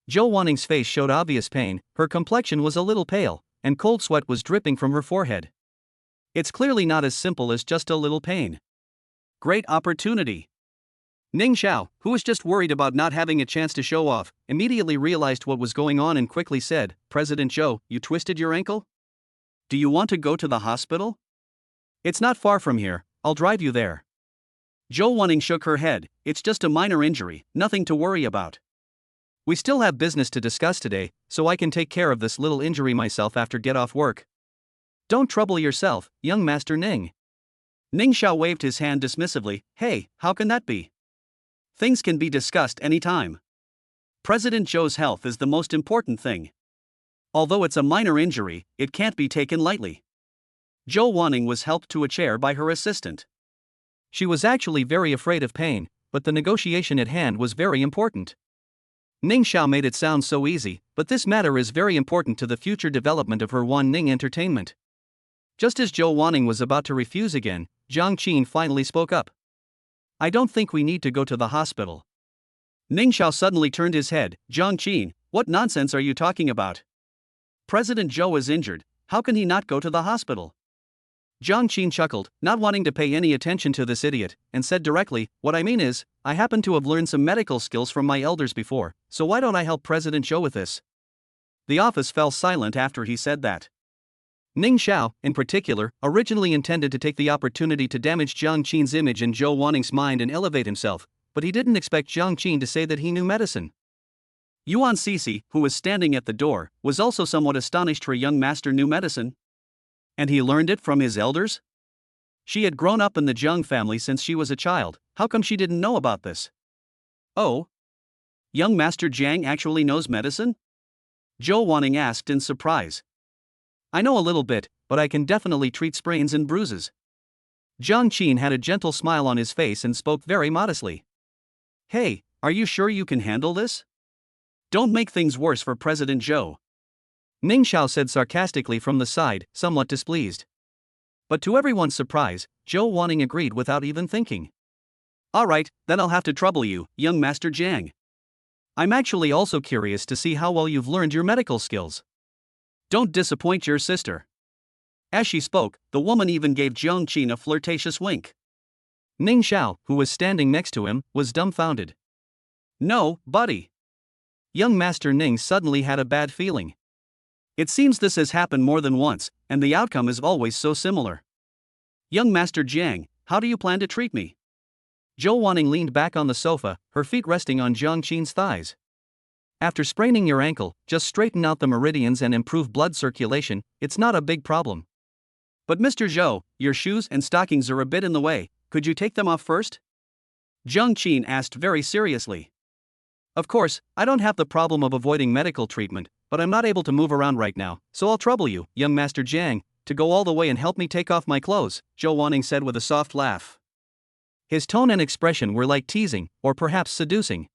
Zhou Wanning's face showed obvious pain, her complexion was a little pale, and cold sweat was dripping from her forehead. It's clearly not as simple as just a little pain. Great opportunity. Ning Xiao, who was just worried about not having a chance to show off, immediately realized what was going on and quickly said, "President Zhou, you twisted your ankle? Do you want to go to the hospital? It's not far from here, I'll drive you there." Zhou Wanning shook her head. "It's just a minor injury, nothing to worry about. We still have business to discuss today, so I can take care of this little injury myself after get off work. Don't trouble yourself, young Master Ning." Ning Xiao waved his hand dismissively. "Hey, how can that be? Things can be discussed anytime. President Zhou's health is the most important thing. Although it's a minor injury, it can't be taken lightly." Zhou Wanning was helped to a chair by her assistant. She was actually very afraid of pain, but the negotiation at hand was very important. Ning Xiao made it sound so easy, but this matter is very important to the future development of her Wan Ning Entertainment. Just as Zhou Wanning was about to refuse again, Jiang Qin finally spoke up. "I don't think we need to go to the hospital." Ning Xiao suddenly turned his head. "Jiang Qin, what nonsense are you talking about? President Zhou is injured, how can he not go to the hospital?" Jiang Qin chuckled, not wanting to pay any attention to this idiot, and said directly, "What I mean is, I happen to have learned some medical skills from my elders before, so why don't I help President Zhou with this?" The office fell silent after he said that. Ning Xiao, in particular, originally intended to take the opportunity to damage Jiang Qin's image in Zhou Wanning's mind and elevate himself, but he didn't expect Jiang Qin to say that he knew medicine. Yuan Cixi, who was standing at the door, was also somewhat astonished her young master knew medicine. And he learned it from his elders? She had grown up in the Zheng family since she was a child, how come she didn't know about this? Oh? Young Master Jiang actually knows medicine? Zhou Wanning asked in surprise. "I know a little bit, but I can definitely treat sprains and bruises." Jiang Qin had a gentle smile on his face and spoke very modestly. "Hey, are you sure you can handle this? Don't make things worse for President Zhou." Ning Xiao said sarcastically from the side, somewhat displeased. But to everyone's surprise, Zhou Wanning agreed without even thinking. "Alright, then I'll have to trouble you, young Master Jiang. I'm actually also curious to see how well you've learned your medical skills. Don't disappoint your sister." As she spoke, the woman even gave Jiang Qin a flirtatious wink. Ning Xiao, who was standing next to him, was dumbfounded. "No, buddy." Young Master Ning suddenly had a bad feeling. It seems this has happened more than once, and the outcome is always so similar. "Young Master Jiang, how do you plan to treat me?" Zhou Wanning leaned back on the sofa, her feet resting on Jiang Qin's thighs. "After spraining your ankle, just straighten out the meridians and improve blood circulation, it's not a big problem." "But Mr. Zhou, your shoes and stockings are a bit in the way, could you take them off first?" Jiang Qin asked very seriously. "Of course, I don't have the problem of avoiding medical treatment, but I'm not able to move around right now, so I'll trouble you, young Master Jiang, to go all the way and help me take off my clothes," Zhou Wanning said with a soft laugh. His tone and expression were like teasing, or perhaps seducing.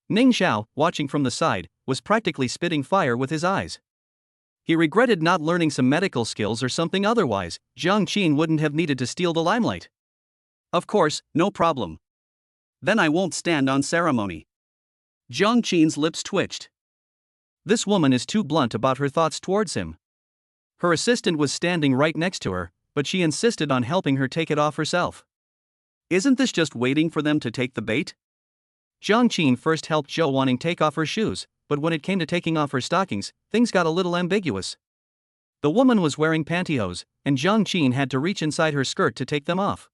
Ning Xiao, watching from the side, was practically spitting fire with his eyes. He regretted not learning some medical skills or something otherwise, Jiang Qin wouldn't have needed to steal the limelight. "Of course, no problem. Then I won't stand on ceremony." Jiang Qin's lips twitched. This woman is too blunt about her thoughts towards him. Her assistant was standing right next to her, but she insisted on helping her take it off herself. Isn't this just waiting for them to take the bait? Jiang Qin first helped Zhou Wanning take off her shoes, but when it came to taking off her stockings, things got a little ambiguous. The woman was wearing pantyhose, and Jiang Qin had to reach inside her skirt to take them off.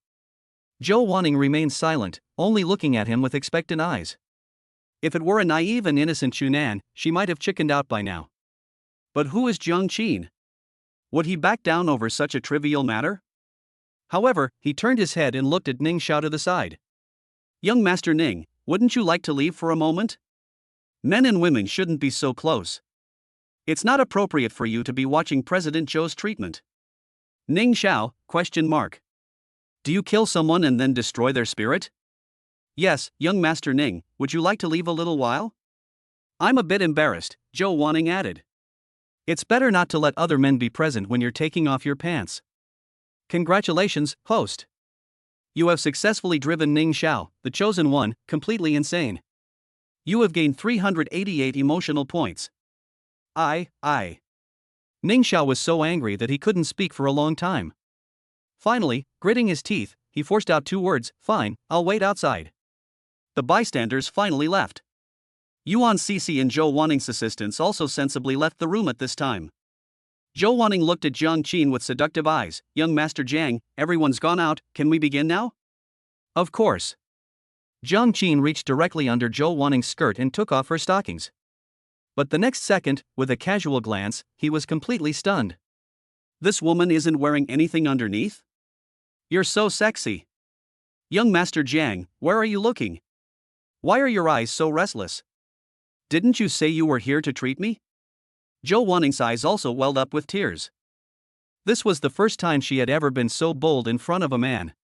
Zhou Wanning remained silent, only looking at him with expectant eyes. If it were a naive and innocent Chunan, she might have chickened out by now. But who is Jiang Qin? Would he back down over such a trivial matter? However, he turned his head and looked at Ning Xiao to the side. "Young Master Ning, wouldn't you like to leave for a moment? Men and women shouldn't be so close. It's not appropriate for you to be watching President Zhou's treatment." Ning Xiao, ? Do you kill someone and then destroy their spirit? "Yes, young Master Ning, would you like to leave a little while?" "I'm a bit embarrassed," Zhou Wanning added. "It's better not to let other men be present when you're taking off your pants." "Congratulations, host. You have successfully driven Ning Xiao, the chosen one, completely insane. You have gained 388 emotional points." I. Ning Xiao was so angry that he couldn't speak for a long time. Finally, gritting his teeth, he forced out 2 words, "Fine, I'll wait outside." The bystanders finally left. Yuan Cece and Zhou Waning's assistants also sensibly left the room at this time. Zhou Waning looked at Jiang Qin with seductive eyes. "Young Master Jiang, everyone's gone out, can we begin now?" "Of course." Jiang Qin reached directly under Zhou Waning's skirt and took off her stockings. But the next second, with a casual glance, he was completely stunned. "This woman isn't wearing anything underneath? You're so sexy. Young Master Jiang, where are you looking? Why are your eyes so restless? Didn't you say you were here to treat me?" Zhou Waning's eyes also welled up with tears. This was the first time she had ever been so bold in front of a man.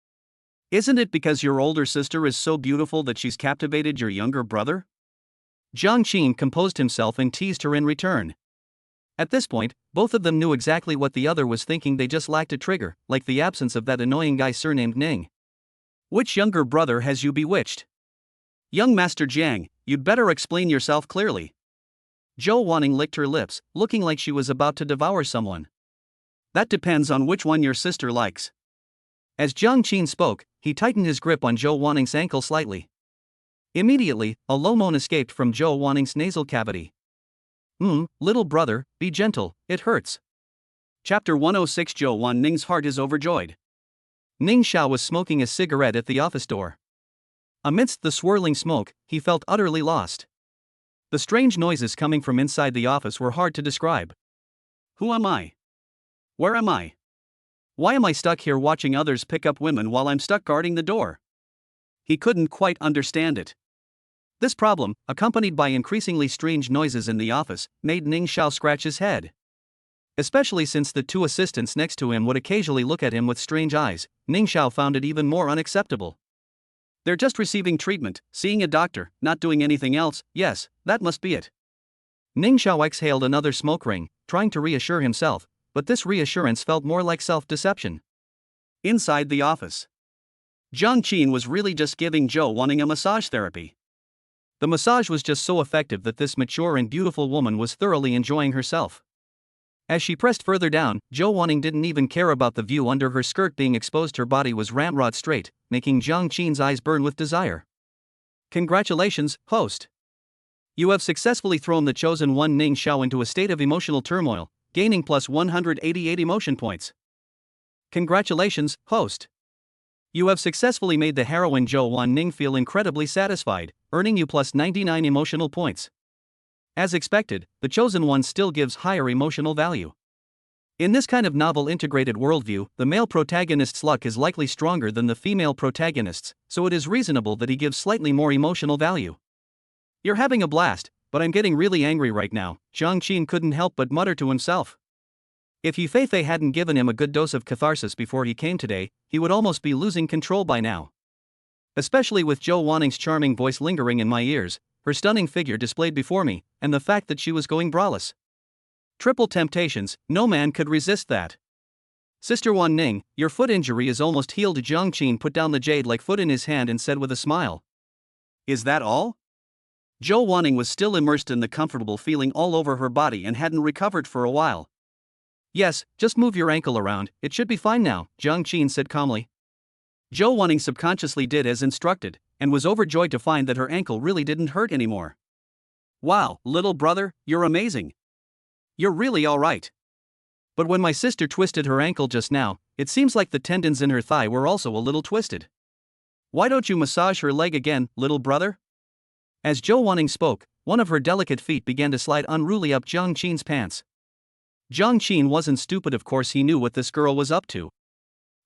"Isn't it because your older sister is so beautiful that she's captivated your younger brother?" Jiang Qin composed himself and teased her in return. At this point, both of them knew exactly what the other was thinking, they just lacked a trigger, like the absence of that annoying guy surnamed Ning. "Which younger brother has you bewitched? Young Master Jiang, you'd better explain yourself clearly." Zhou Waning licked her lips, looking like she was about to devour someone. "That depends on which one your sister likes." As Jiang Qin spoke, he tightened his grip on Zhou Waning's ankle slightly. Immediately, a low moan escaped from Zhou Waning's nasal cavity. Little brother, be gentle, it hurts." Chapter 106. Zhou Waning's heart is overjoyed. Ning Xiao was smoking a cigarette at the office door. Amidst the swirling smoke, he felt utterly lost. The strange noises coming from inside the office were hard to describe. "Who am I? Where am I? Why am I stuck here watching others pick up women while I'm stuck guarding the door?" He couldn't quite understand it. This problem, accompanied by increasingly strange noises in the office, made Ning Xiao scratch his head. Especially since the 2 assistants next to him would occasionally look at him with strange eyes, Ning Xiao found it even more unacceptable. "They're just receiving treatment, seeing a doctor, not doing anything else, yes, that must be it." Ning Xiao exhaled another smoke ring, trying to reassure himself, but this reassurance felt more like self-deception. Inside the office, Jiang Qin was really just giving Zhou Waning a massage therapy. The massage was just so effective that this mature and beautiful woman was thoroughly enjoying herself. As she pressed further down, Zhou Waning didn't even care about the view under her skirt being exposed. Her body was ramrod straight, making Jiang Qin's eyes burn with desire. "Congratulations, host. You have successfully thrown the chosen one Ning Xiao into a state of emotional turmoil, gaining plus 188 emotion points. Congratulations, host. You have successfully made the heroine Zhou Waning feel incredibly satisfied, earning you plus 99 emotional points." As expected, the chosen one still gives higher emotional value. In this kind of novel integrated worldview, the male protagonist's luck is likely stronger than the female protagonist's, so it is reasonable that he gives slightly more emotional value. "You're having a blast, but I'm getting really angry right now," Jiang Qin couldn't help but mutter to himself. If Yufei hadn't given him a good dose of catharsis before he came today, he would almost be losing control by now. Especially with Zhou Waning's charming voice lingering in my ears, her stunning figure displayed before me, and the fact that she was going braless. Triple temptations, no man could resist that. "Sister Wan Ning, your foot injury is almost healed." Jiang Qin put down the jade-like foot in his hand and said with a smile. "Is that all?" Zhou Waning was still immersed in the comfortable feeling all over her body and hadn't recovered for a while. "Yes, just move your ankle around, it should be fine now," Jiang Qin said calmly. Zhou Waning subconsciously did as instructed, and was overjoyed to find that her ankle really didn't hurt anymore. "Wow, little brother, you're amazing. You're really alright. But when my sister twisted her ankle just now, it seems like the tendons in her thigh were also a little twisted. Why don't you massage her leg again, little brother?" As Zhou Waning spoke, one of her delicate feet began to slide unruly up Jiang Qin's pants. Jiang Qin wasn't stupid, of course he knew what this girl was up to.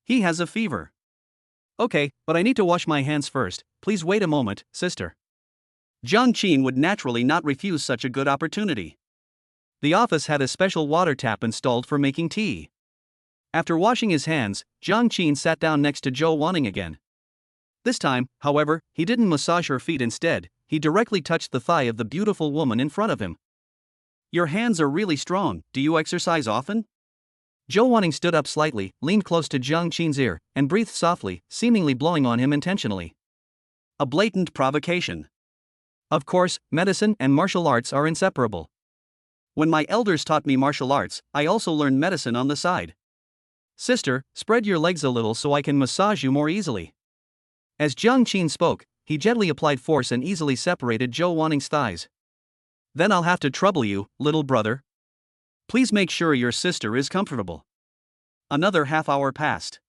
"He has a fever." "Okay, but I need to wash my hands first, please wait a moment, sister." Jiang Qin would naturally not refuse such a good opportunity. The office had a special water tap installed for making tea. After washing his hands, Jiang Qin sat down next to Zhou Waning again. This time, however, he didn't massage her feet. Instead, he directly touched the thigh of the beautiful woman in front of him. "Your hands are really strong, do you exercise often?" Zhou Waning stood up slightly, leaned close to Jiang Qin's ear, and breathed softly, seemingly blowing on him intentionally. A blatant provocation. Of course, medicine and martial arts are inseparable. When my elders taught me martial arts, I also learned medicine on the side. Sister, spread your legs a little so I can massage you more easily. As Jiang Qin spoke, he gently applied force and easily separated Zhou Wanning's thighs. Then I'll have to trouble you, little brother. Please make sure your sister is comfortable. Another half hour passed.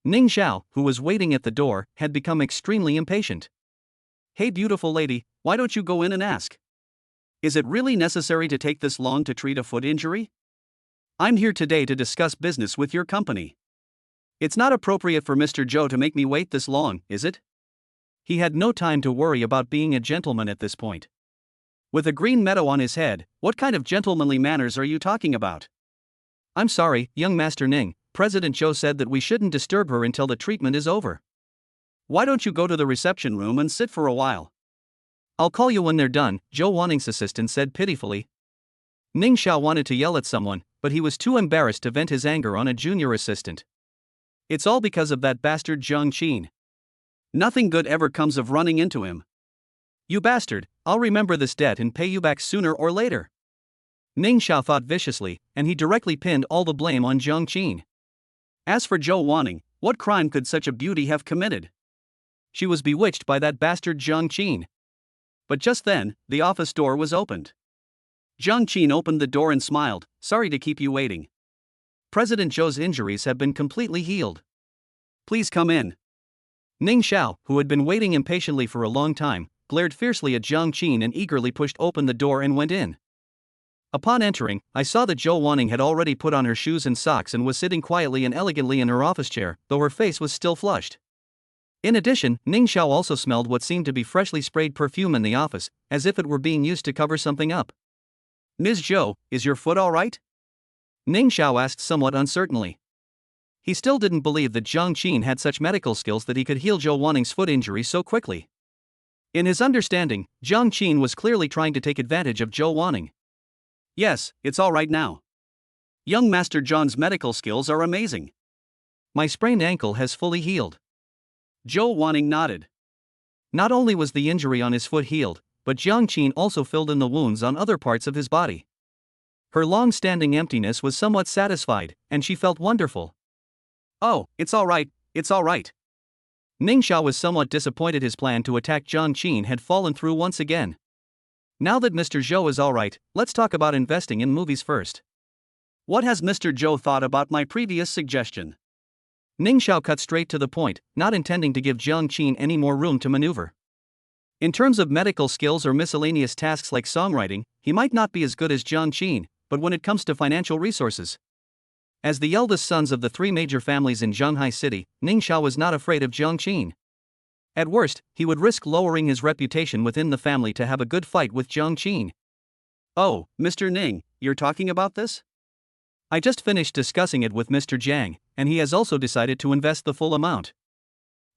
Ning Xiao, who was waiting at the door, had become extremely impatient. Hey beautiful lady, why don't you go in and ask? Is it really necessary to take this long to treat a foot injury? I'm here today to discuss business with your company. It's not appropriate for Mr. Zhou to make me wait this long, is it? He had no time to worry about being a gentleman at this point. With a green meadow on his head, what kind of gentlemanly manners are you talking about? I'm sorry, young Master Ning, President Zhou said that we shouldn't disturb her until the treatment is over. Why don't you go to the reception room and sit for a while? I'll call you when they're done, Zhou Wanning's assistant said pitifully. Ning Xiao wanted to yell at someone, but he was too embarrassed to vent his anger on a junior assistant. It's all because of that bastard Jiang Qin. Nothing good ever comes of running into him. You bastard, I'll remember this debt and pay you back sooner or later. Ning Xiao thought viciously, and he directly pinned all the blame on Jiang Qin. As for Zhou Wanning, what crime could such a beauty have committed? She was bewitched by that bastard Jiang Qin. But just then, the office door was opened. Jiang Qin opened the door and smiled, sorry to keep you waiting. President Zhou's injuries have been completely healed. Please come in. Ning Xiao, who had been waiting impatiently for a long time, glared fiercely at Jiang Qin and eagerly pushed open the door and went in. Upon entering, I saw that Zhou Wanning had already put on her shoes and socks and was sitting quietly and elegantly in her office chair, though her face was still flushed. In addition, Ning Xiao also smelled what seemed to be freshly sprayed perfume in the office, as if it were being used to cover something up. Ms. Zhou, is your foot all right? Ning Xiao asked somewhat uncertainly. He still didn't believe that Jiang Qin had such medical skills that he could heal Zhou Wanning's foot injury so quickly. In his understanding, Jiang Qin was clearly trying to take advantage of Zhou Wanning. Yes, it's all right now. Young Master John's medical skills are amazing. My sprained ankle has fully healed. Zhou Wanning nodded. Not only was the injury on his foot healed, but Jiang Qin also filled in the wounds on other parts of his body. Her long-standing emptiness was somewhat satisfied, and she felt wonderful. Oh, it's all right, it's all right. Ning Xiao was somewhat disappointed his plan to attack Jiang Qin had fallen through once again. Now that Mr. Zhou is all right, let's talk about investing in movies first. What has Mr. Zhou thought about my previous suggestion? Ning Xiao cut straight to the point, not intending to give Jiang Qin any more room to maneuver. In terms of medical skills or miscellaneous tasks like songwriting, he might not be as good as Jiang Qin, but when it comes to financial resources. As the eldest sons of the three major families in Zhanghai City, Ning Xiao was not afraid of Jiang Qin. At worst, he would risk lowering his reputation within the family to have a good fight with Jiang Qin. Oh, Mr. Ning, you're talking about this? I just finished discussing it with Mr. Jiang, and he has also decided to invest the full amount.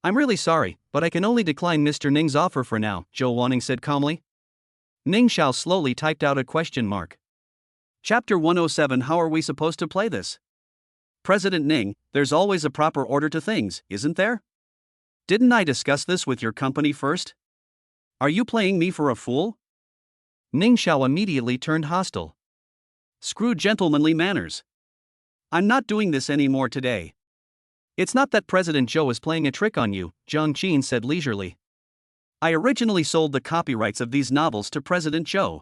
I'm really sorry, but I can only decline Mr. Ning's offer for now, Zhou Wanning said calmly. Ning Xiao slowly typed out a question mark. Chapter 107. How are we supposed to play this? President Ning, there's always a proper order to things, isn't there? Didn't I discuss this with your company first? Are you playing me for a fool? Ning Xiao immediately turned hostile. Screw gentlemanly manners. I'm not doing this anymore today. It's not that President Zhou is playing a trick on you, Jiang Qin said leisurely. I originally sold the copyrights of these novels to President Zhou.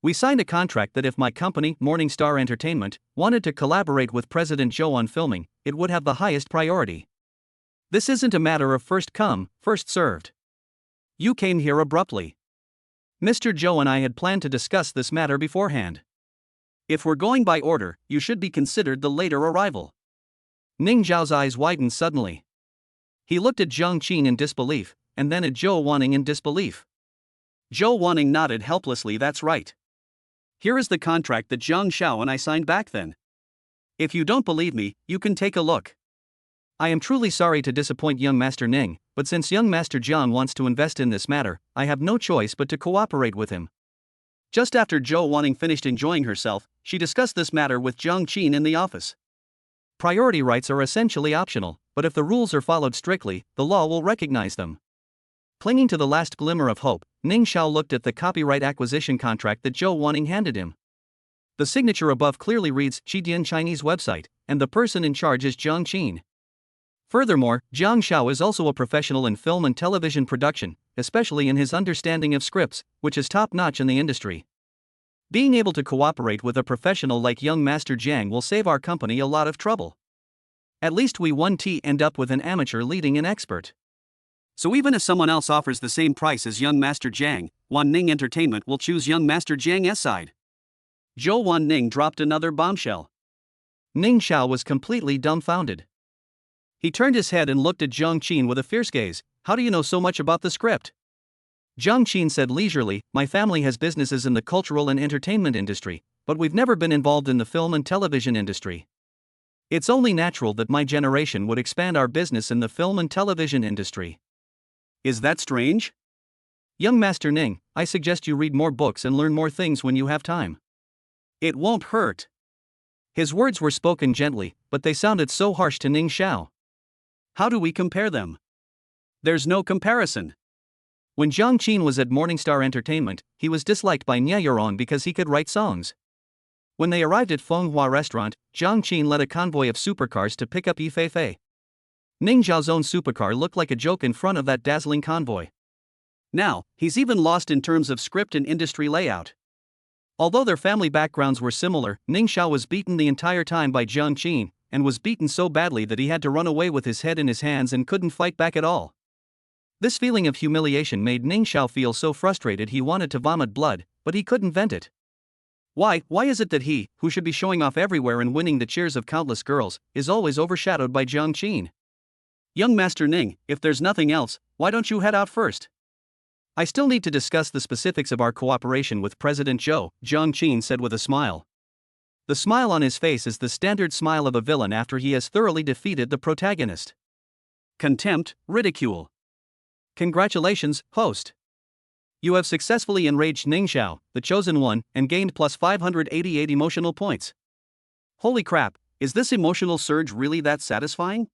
We signed a contract that if my company, Morning Star Entertainment, wanted to collaborate with President Zhou on filming, it would have the highest priority. This isn't a matter of first come, first served. You came here abruptly. Mr. Zhou and I had planned to discuss this matter beforehand. If we're going by order, you should be considered the later arrival. Ning Xiao's eyes widened suddenly. He looked at Jiang Qin in disbelief, and then at Zhou Wanning in disbelief. Zhou Wanning nodded helplessly. That's right. Here is the contract that Jiang Xiao and I signed back then. If you don't believe me, you can take a look. I am truly sorry to disappoint young Master Ning, but since young Master Jiang wants to invest in this matter, I have no choice but to cooperate with him. Just after Zhou Wanning finished enjoying herself, she discussed this matter with Jiang Qin in the office. Priority rights are essentially optional, but if the rules are followed strictly, the law will recognize them. Clinging to the last glimmer of hope, Ning Xiao looked at the copyright acquisition contract that Zhou Wanning handed him. The signature above clearly reads Qidian Chinese website, and the person in charge is Jiang Qin. Furthermore, Jiang Xiao is also a professional in film and television production, especially in his understanding of scripts, which is top-notch in the industry. Being able to cooperate with a professional like young Master Jiang will save our company a lot of trouble. At least we won't end up with an amateur leading an expert. So even if someone else offers the same price as young Master Jiang, Wan Ning Entertainment will choose young Master Jiang's side. Zhou Wan Ning dropped another bombshell. Ning Xiao was completely dumbfounded. He turned his head and looked at Jiang Qin with a fierce gaze. How do you know so much about the script? Jiang Qin said leisurely, my family has businesses in the cultural and entertainment industry, but we've never been involved in the film and television industry. It's only natural that my generation would expand our business in the film and television industry. Is that strange? Young Master Ning, I suggest you read more books and learn more things when you have time. It won't hurt. His words were spoken gently, but they sounded so harsh to Ning Xiao. How do we compare them? There's no comparison. When Jiang Qin was at Morningstar Entertainment, he was disliked by Heroine because he could write songs. When they arrived at Fenghua Restaurant, Jiang Qin led a convoy of supercars to pick up Yi Feifei. Ning Xiao's own supercar looked like a joke in front of that dazzling convoy. Now, he's even lost in terms of script and industry layout. Although their family backgrounds were similar, Ning Xiao was beaten the entire time by Jiang Qin, and was beaten so badly that he had to run away with his head in his hands and couldn't fight back at all. This feeling of humiliation made Ning Xiao feel so frustrated he wanted to vomit blood, but he couldn't vent it. Why is it that he, who should be showing off everywhere and winning the cheers of countless girls, is always overshadowed by Jiang Qin? Young Master Ning, if there's nothing else, why don't you head out first? I still need to discuss the specifics of our cooperation with President Zhou, Jiang Qin said with a smile. The smile on his face is the standard smile of a villain after he has thoroughly defeated the protagonist. Contempt, ridicule. Congratulations, host. You have successfully enraged Ning Xiao, the chosen one, and gained plus 588 emotional points. Holy crap, is this emotional surge really that satisfying?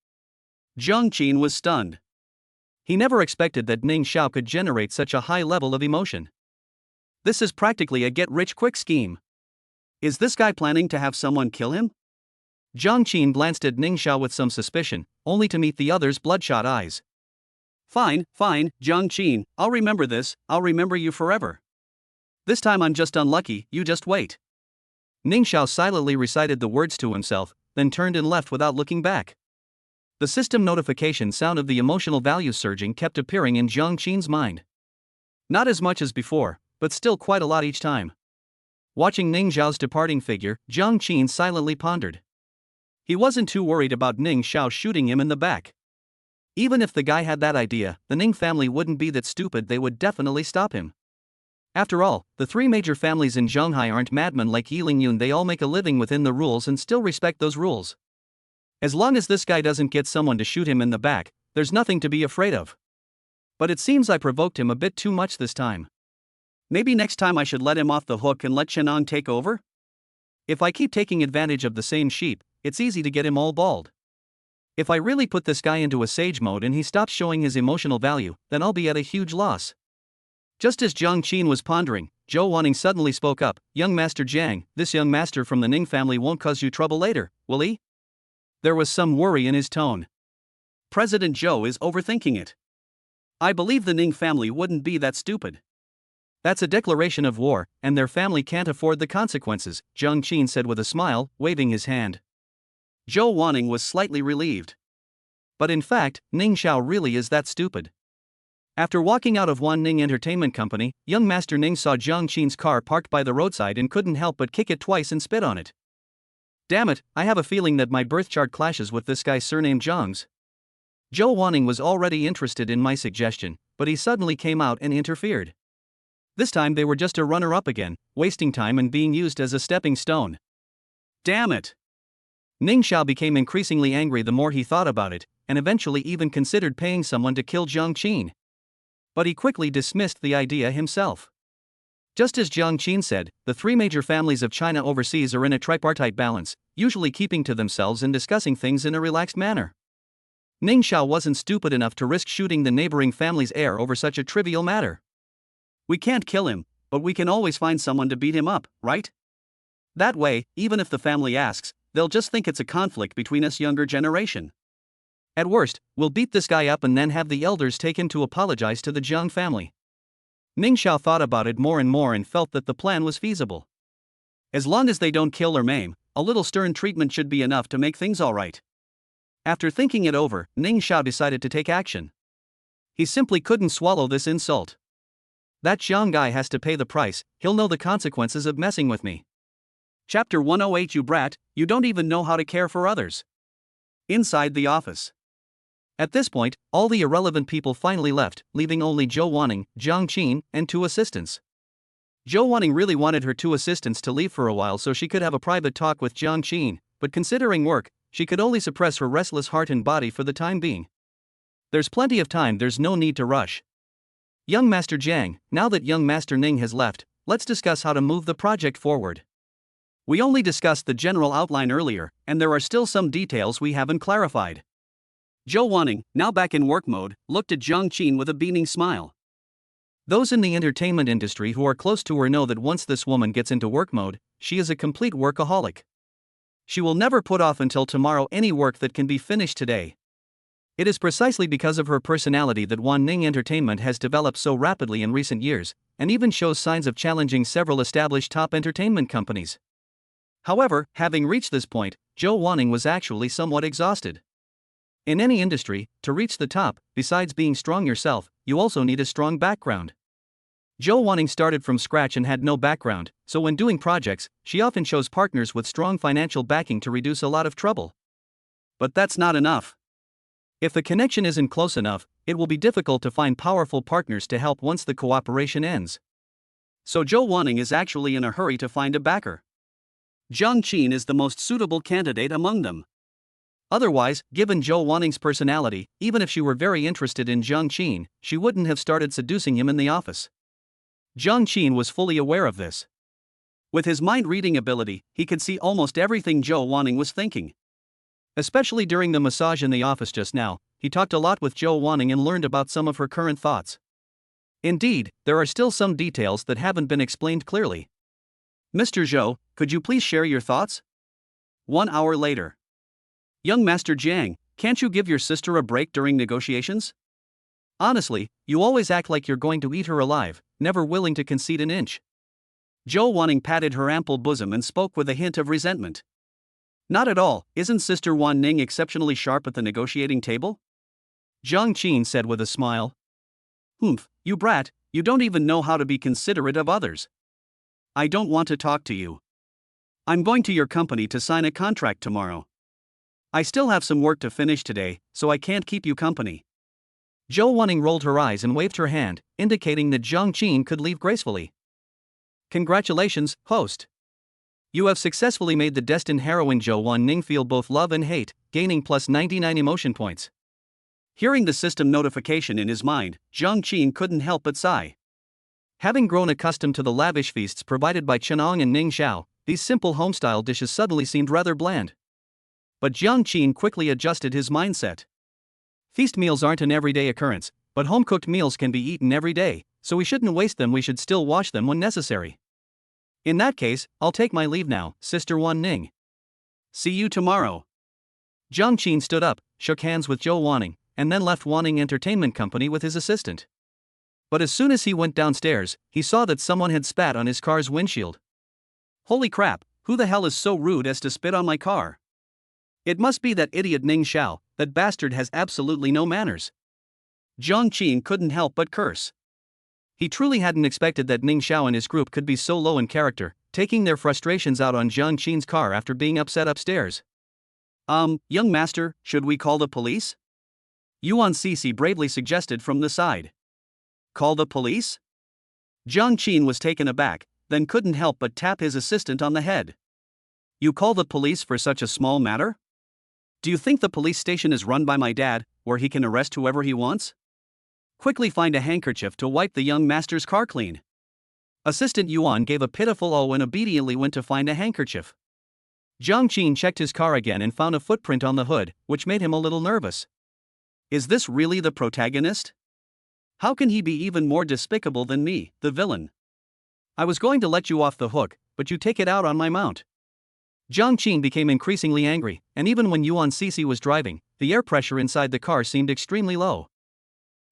Jiang Qin was stunned. He never expected that Ning Xiao could generate such a high level of emotion. This is practically a get-rich-quick scheme. Is this guy planning to have someone kill him? Jiang Qin glanced at Ning Xiao with some suspicion, only to meet the other's bloodshot eyes. Fine, Jiang Qin, I'll remember this, I'll remember you forever. This time I'm just unlucky, you just wait. Ning Xiao silently recited the words to himself, then turned and left without looking back. The system notification sound of the emotional value surging kept appearing in Jiang Qin's mind. Not as much as before, but still quite a lot each time. Watching Ning Xiao's departing figure, Jiang Qin silently pondered. He wasn't too worried about Ning Xiao shooting him in the back. Even if the guy had that idea, the Ning family wouldn't be that stupid, they would definitely stop him. After all, the three major families in Zhonghai aren't madmen like Yiling Yun, they all make a living within the rules and still respect those rules. As long as this guy doesn't get someone to shoot him in the back, there's nothing to be afraid of. But it seems I provoked him a bit too much this time. Maybe next time I should let him off the hook and let Chenong take over? If I keep taking advantage of the same sheep, it's easy to get him all bald. If I really put this guy into a sage mode and he stops showing his emotional value, then I'll be at a huge loss. Just as Jiang Qin was pondering, Zhou Wanning suddenly spoke up. Young Master Jiang, this young master from the Ning family won't cause you trouble later, will he? There was some worry in his tone. President Zhou is overthinking it. I believe the Ning family wouldn't be that stupid. That's a declaration of war, and their family can't afford the consequences, Jiang Qin said with a smile, waving his hand. Zhou Wanning was slightly relieved. But in fact, Ning Xiao really is that stupid. After walking out of Wan Ning Entertainment Company, young Master Ning saw Jiang Qin's car parked by the roadside and couldn't help but kick it twice and spit on it. Damn it, I have a feeling that my birth chart clashes with this guy's surname Zhang's. Zhou Wanning was already interested in my suggestion, but he suddenly came out and interfered. This time they were just a runner-up again, wasting time and being used as a stepping stone. Damn it! Ning Xiao became increasingly angry the more he thought about it, and eventually even considered paying someone to kill Jiang Qin. But he quickly dismissed the idea himself. Just as Jiang Qin said, the three major families of China overseas are in a tripartite balance, usually keeping to themselves and discussing things in a relaxed manner. Ning Xiao wasn't stupid enough to risk shooting the neighboring family's heir over such a trivial matter. We can't kill him, but we can always find someone to beat him up, right? That way, even if the family asks, they'll just think it's a conflict between us younger generation. At worst, we'll beat this guy up and then have the elders take him to apologize to the Jiang family. Ning Xiao thought about it more and more and felt that the plan was feasible. As long as they don't kill or maim, a little stern treatment should be enough to make things alright. After thinking it over, Ning Xiao decided to take action. He simply couldn't swallow this insult. That Jiang guy has to pay the price, he'll know the consequences of messing with me. Chapter 108 You brat, you don't even know how to care for others. Inside the office. At this point, all the irrelevant people finally left, leaving only Zhou Wanning, Jiang Qin, and 2 assistants. Zhou Wanning really wanted her 2 assistants to leave for a while so she could have a private talk with Jiang Qin, but considering work, she could only suppress her restless heart and body for the time being. There's plenty of time, there's no need to rush. Young Master Jiang, now that young Master Ning has left, let's discuss how to move the project forward. We only discussed the general outline earlier, and there are still some details we haven't clarified. Zhou Wanning, now back in work mode, looked at Jiang Qin with a beaming smile. Those in the entertainment industry who are close to her know that once this woman gets into work mode, she is a complete workaholic. She will never put off until tomorrow any work that can be finished today. It is precisely because of her personality that Wan Ning Entertainment has developed so rapidly in recent years, and even shows signs of challenging several established top entertainment companies. However, having reached this point, Zhou Wanning was actually somewhat exhausted. In any industry, to reach the top, besides being strong yourself, you also need a strong background. Zhou Wanning started from scratch and had no background, so when doing projects, she often chose partners with strong financial backing to reduce a lot of trouble. But that's not enough. If the connection isn't close enough, it will be difficult to find powerful partners to help once the cooperation ends. So Zhou Wanning is actually in a hurry to find a backer. Jiang Qin is the most suitable candidate among them. Otherwise, given Zhou Wanning's personality, even if she were very interested in Jiang Qin, she wouldn't have started seducing him in the office. Jiang Qin was fully aware of this. With his mind-reading ability, he could see almost everything Zhou Wanning was thinking. Especially during the massage in the office just now, he talked a lot with Zhou Wanning and learned about some of her current thoughts. Indeed, there are still some details that haven't been explained clearly. Mr. Zhou, could you please share your thoughts? 1 hour later. Young Master Jiang, can't you give your sister a break during negotiations? Honestly, you always act like you're going to eat her alive, never willing to concede an inch. Zhou Wanning patted her ample bosom and spoke with a hint of resentment. Not at all, isn't Sister Wan Ning exceptionally sharp at the negotiating table? Jiang Qin said with a smile. Humph, you brat, you don't even know how to be considerate of others. I don't want to talk to you. I'm going to your company to sign a contract tomorrow. I still have some work to finish today, so I can't keep you company. Zhou Wanning rolled her eyes and waved her hand, indicating that Jiang Qin could leave gracefully. Congratulations, host. You have successfully made the destined heroine Zhou Wanning feel both love and hate, gaining plus 99 emotion points. Hearing the system notification in his mind, Jiang Qin couldn't help but sigh. Having grown accustomed to the lavish feasts provided by Chenong and Ning Xiao, these simple homestyle dishes suddenly seemed rather bland. But Jiang Qin quickly adjusted his mindset. Feast meals aren't an everyday occurrence, but home-cooked meals can be eaten every day, so we shouldn't waste them, we should still wash them when necessary. In that case, I'll take my leave now, Sister Wan Ning. See you tomorrow. Jiang Qin stood up, shook hands with Zhou Wanning, and then left Wanning Entertainment Company with his assistant. But as soon as he went downstairs, he saw that someone had spat on his car's windshield. Holy crap, who the hell is so rude as to spit on my car? It must be that idiot Ning Xiao, that bastard has absolutely no manners. Jiang Qin couldn't help but curse. He truly hadn't expected that Ning Xiao and his group could be so low in character, taking their frustrations out on Jiang Qin's car after being upset upstairs. Young master, should we call the police? Yuan Cece bravely suggested from the side. Call the police? Jiang Qin was taken aback, then couldn't help but tap his assistant on the head. You call the police for such a small matter? Do you think the police station is run by my dad, where he can arrest whoever he wants? Quickly find a handkerchief to wipe the young master's car clean. Assistant Yuan gave a pitiful oh and obediently went to find a handkerchief. Jiang Qin checked his car again and found a footprint on the hood, which made him a little nervous. Is this really the protagonist? How can he be even more despicable than me, the villain? I was going to let you off the hook, but you take it out on my mount. Jiang Qin became increasingly angry, and even when Yuan Cece was driving, the air pressure inside the car seemed extremely low.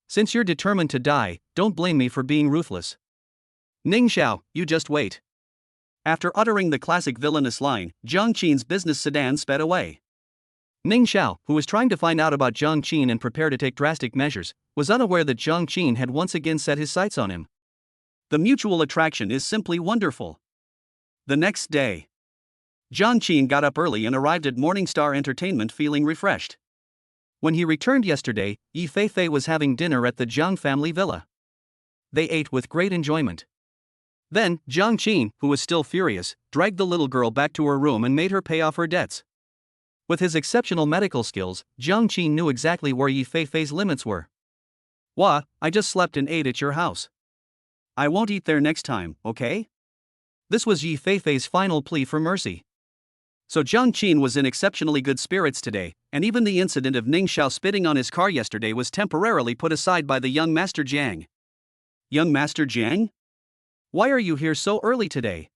Since you're determined to die, don't blame me for being ruthless. Ning Xiao, you just wait. After uttering the classic villainous line, Jiang Qin's business sedan sped away. Ning Xiao, who was trying to find out about Jiang Qin and prepare to take drastic measures, was unaware that Jiang Qin had once again set his sights on him. The mutual attraction is simply wonderful. The next day, Jiang Qin got up early and arrived at Morningstar Entertainment feeling refreshed. When he returned yesterday, Yi Feifei was having dinner at the Jiang family villa. They ate with great enjoyment. Then, Jiang Qin, who was still furious, dragged the little girl back to her room and made her pay off her debts. With his exceptional medical skills, Jiang Qin knew exactly where Yi Feifei's limits were. "Wah, I just slept and ate at your house. I won't eat there next time, okay?" This was Yi Feifei's final plea for mercy. So Jiang Qin was in exceptionally good spirits today, and even the incident of Ning Xiao spitting on his car yesterday was temporarily put aside by the young Master Jiang. "Young Master Jiang? Why are you here so early today?"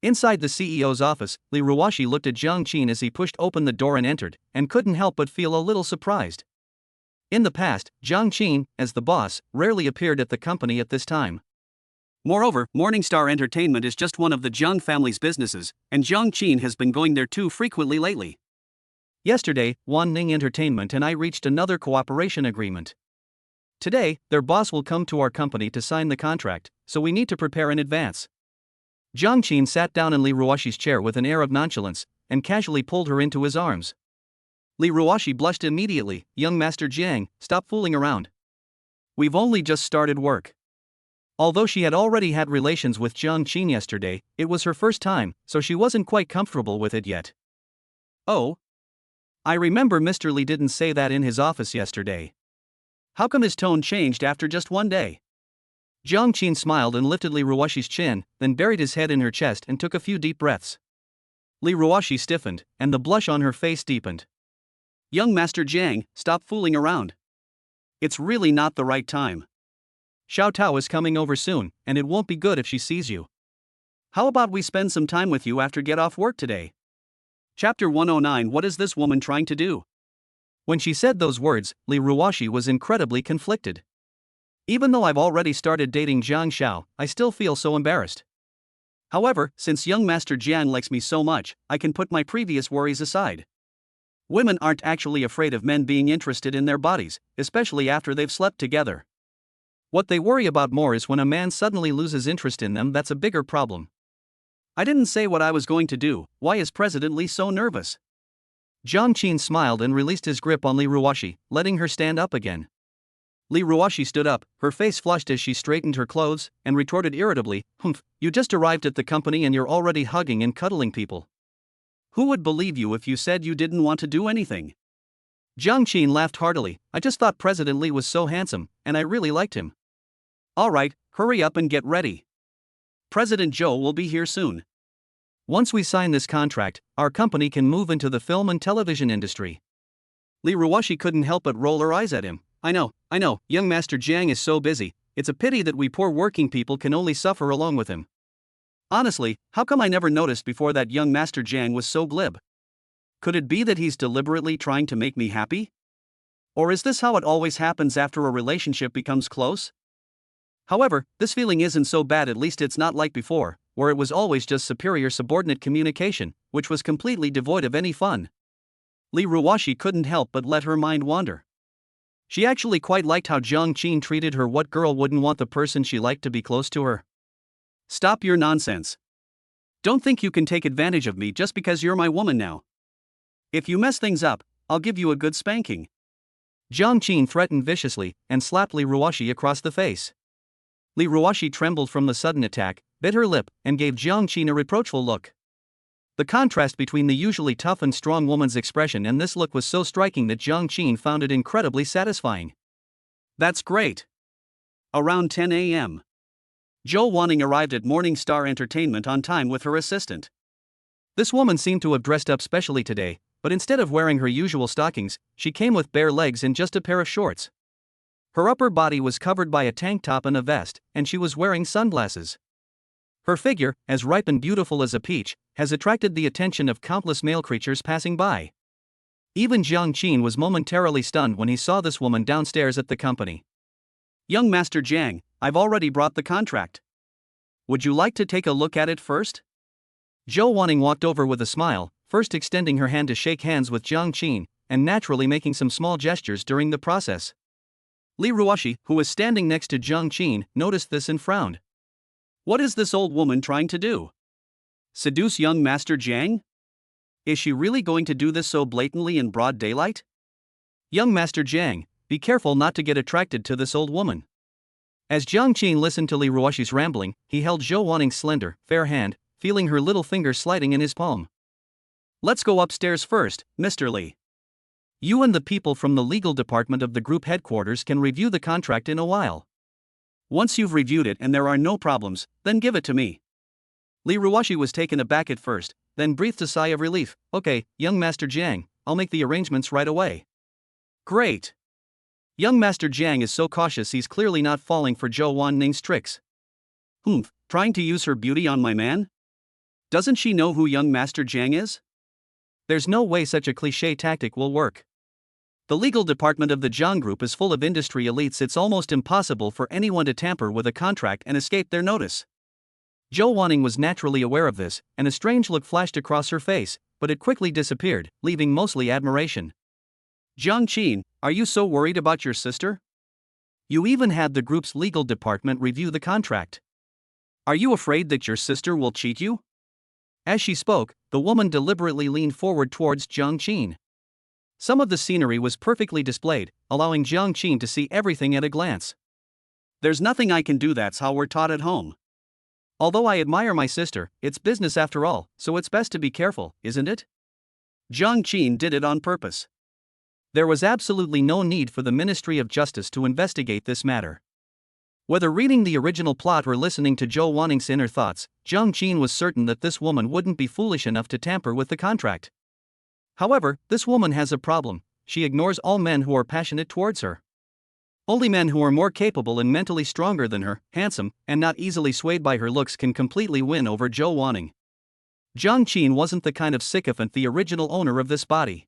Inside the CEO's office, Li Ruoxi looked at Jiang Qin as he pushed open the door and entered, and couldn't help but feel a little surprised. In the past, Jiang Qin, as the boss, rarely appeared at the company at this time. Moreover, Morningstar Entertainment is just one of the Jiang family's businesses, and Jiang Qin has been going there too frequently lately. Yesterday, Wan Ning Entertainment and I reached another cooperation agreement. Today, their boss will come to our company to sign the contract, so we need to prepare in advance. Jiang Qin sat down in Li Ruoxi's chair with an air of nonchalance, and casually pulled her into his arms. Li Ruoxi blushed immediately. "Young Master Jiang, stop fooling around. We've only just started work." Although she had already had relations with Jiang Qin yesterday, it was her first time, so she wasn't quite comfortable with it yet. "Oh? I remember Mr. Li didn't say that in his office yesterday. How come his tone changed after just one day?" Jiang Qin smiled and lifted Li Ruoxi's chin, then buried his head in her chest and took a few deep breaths. Li Ruoxi stiffened, and the blush on her face deepened. "Young Master Jiang, stop fooling around. It's really not the right time. Xiao Tao is coming over soon, and it won't be good if she sees you. How about we spend some time with you after get off work today?" Chapter 109. What is this woman trying to do? When she said those words, Li Ruoxi was incredibly conflicted. "Even though I've already started dating Jiang Xiao, I still feel so embarrassed. However, since young Master Jiang likes me so much, I can put my previous worries aside. Women aren't actually afraid of men being interested in their bodies, especially after they've slept together. What they worry about more is when a man suddenly loses interest in them. That's a bigger problem. I didn't say what I was going to do. Why is President Li so nervous?" Jiang Qin smiled and released his grip on Li Ruoxi, letting her stand up again. Li Ruoxi stood up, her face flushed as she straightened her clothes, and retorted irritably, "Humph, you just arrived at the company and you're already hugging and cuddling people. Who would believe you if you said you didn't want to do anything?" Jiang Qin laughed heartily. "I just thought President Li was so handsome, and I really liked him." "All right, hurry up and get ready. President Zhou will be here soon. Once we sign this contract, our company can move into the film and television industry." Li Ruoxi couldn't help but roll her eyes at him. I know, young Master Jiang is so busy, it's a pity that we poor working people can only suffer along with him. Honestly, how come I never noticed before that young Master Jiang was so glib? Could it be that he's deliberately trying to make me happy? Or is this how it always happens after a relationship becomes close? However, this feeling isn't so bad, at least it's not like before, where it was always just superior subordinate communication, which was completely devoid of any fun. Li Ruoxi couldn't help but let her mind wander. She actually quite liked how Jiang Qin treated her. What girl wouldn't want the person she liked to be close to her? "Stop your nonsense. Don't think you can take advantage of me just because you're my woman now. If you mess things up, I'll give you a good spanking." Jiang Qin threatened viciously, and slapped Li Ruoxi across the face. Li Ruoxi trembled from the sudden attack, bit her lip, and gave Jiang Qin a reproachful look. The contrast between the usually tough and strong woman's expression and this look was so striking that Jiang Qin found it incredibly satisfying. "That's great." Around 10 a.m. Zhou Wanning arrived at Morningstar Entertainment on time with her assistant. This woman seemed to have dressed up specially today, but instead of wearing her usual stockings, she came with bare legs and just a pair of shorts. Her upper body was covered by a tank top and a vest, and she was wearing sunglasses. Her figure, as ripe and beautiful as a peach, has attracted the attention of countless male creatures passing by. Even Jiang Qin was momentarily stunned when he saw this woman downstairs at the company. Young Master Jiang, I've already brought the contract. Would you like to take a look at it first? Zhou Wanning walked over with a smile, first extending her hand to shake hands with Jiang Qin, and naturally making some small gestures during the process. Li Ruoxi, who was standing next to Jiang Qin, noticed this and frowned. What is this old woman trying to do? Seduce young Master Jiang? Is she really going to do this so blatantly in broad daylight? Young Master Jiang, be careful not to get attracted to this old woman. As Jiang Qin listened to Li Ruoxi's rambling, he held Zhou Wanning's slender, fair hand, feeling her little finger sliding in his palm. Let's go upstairs first, Mr. Li. You and the people from the legal department of the group headquarters can review the contract in a while. Once you've reviewed it and there are no problems, then give it to me. Li Ruoxi was taken aback at first, then breathed a sigh of relief. Okay, young Master Jiang, I'll make the arrangements right away. Great. Young Master Jiang is so cautious he's clearly not falling for Zhou Wanning's tricks. Trying to use her beauty on my man? Doesn't she know who young Master Jiang is? There's no way such a cliché tactic will work. The legal department of the Jiang Group is full of industry elites. It's almost impossible for anyone to tamper with a contract and escape their notice. Zhou Wanning was naturally aware of this, and a strange look flashed across her face, but it quickly disappeared, leaving mostly admiration. Jiang Qin, are you so worried about your sister? You even had the group's legal department review the contract. Are you afraid that your sister will cheat you? As she spoke, the woman deliberately leaned forward towards Jiang Qin. Some of the scenery was perfectly displayed, allowing Jiang Qin to see everything at a glance. There's nothing I can do, that's how we're taught at home. Although I admire my sister, it's business after all, so it's best to be careful, isn't it? Jiang Qin did it on purpose. There was absolutely no need for the Ministry of Justice to investigate this matter. Whether reading the original plot or listening to Zhou Wanning's inner thoughts, Jiang Qin was certain that this woman wouldn't be foolish enough to tamper with the contract. However, this woman has a problem. She ignores all men who are passionate towards her. Only men who are more capable and mentally stronger than her, handsome, and not easily swayed by her looks can completely win over Zhou Wanning. Jiang Qin wasn't the kind of sycophant the original owner of this body.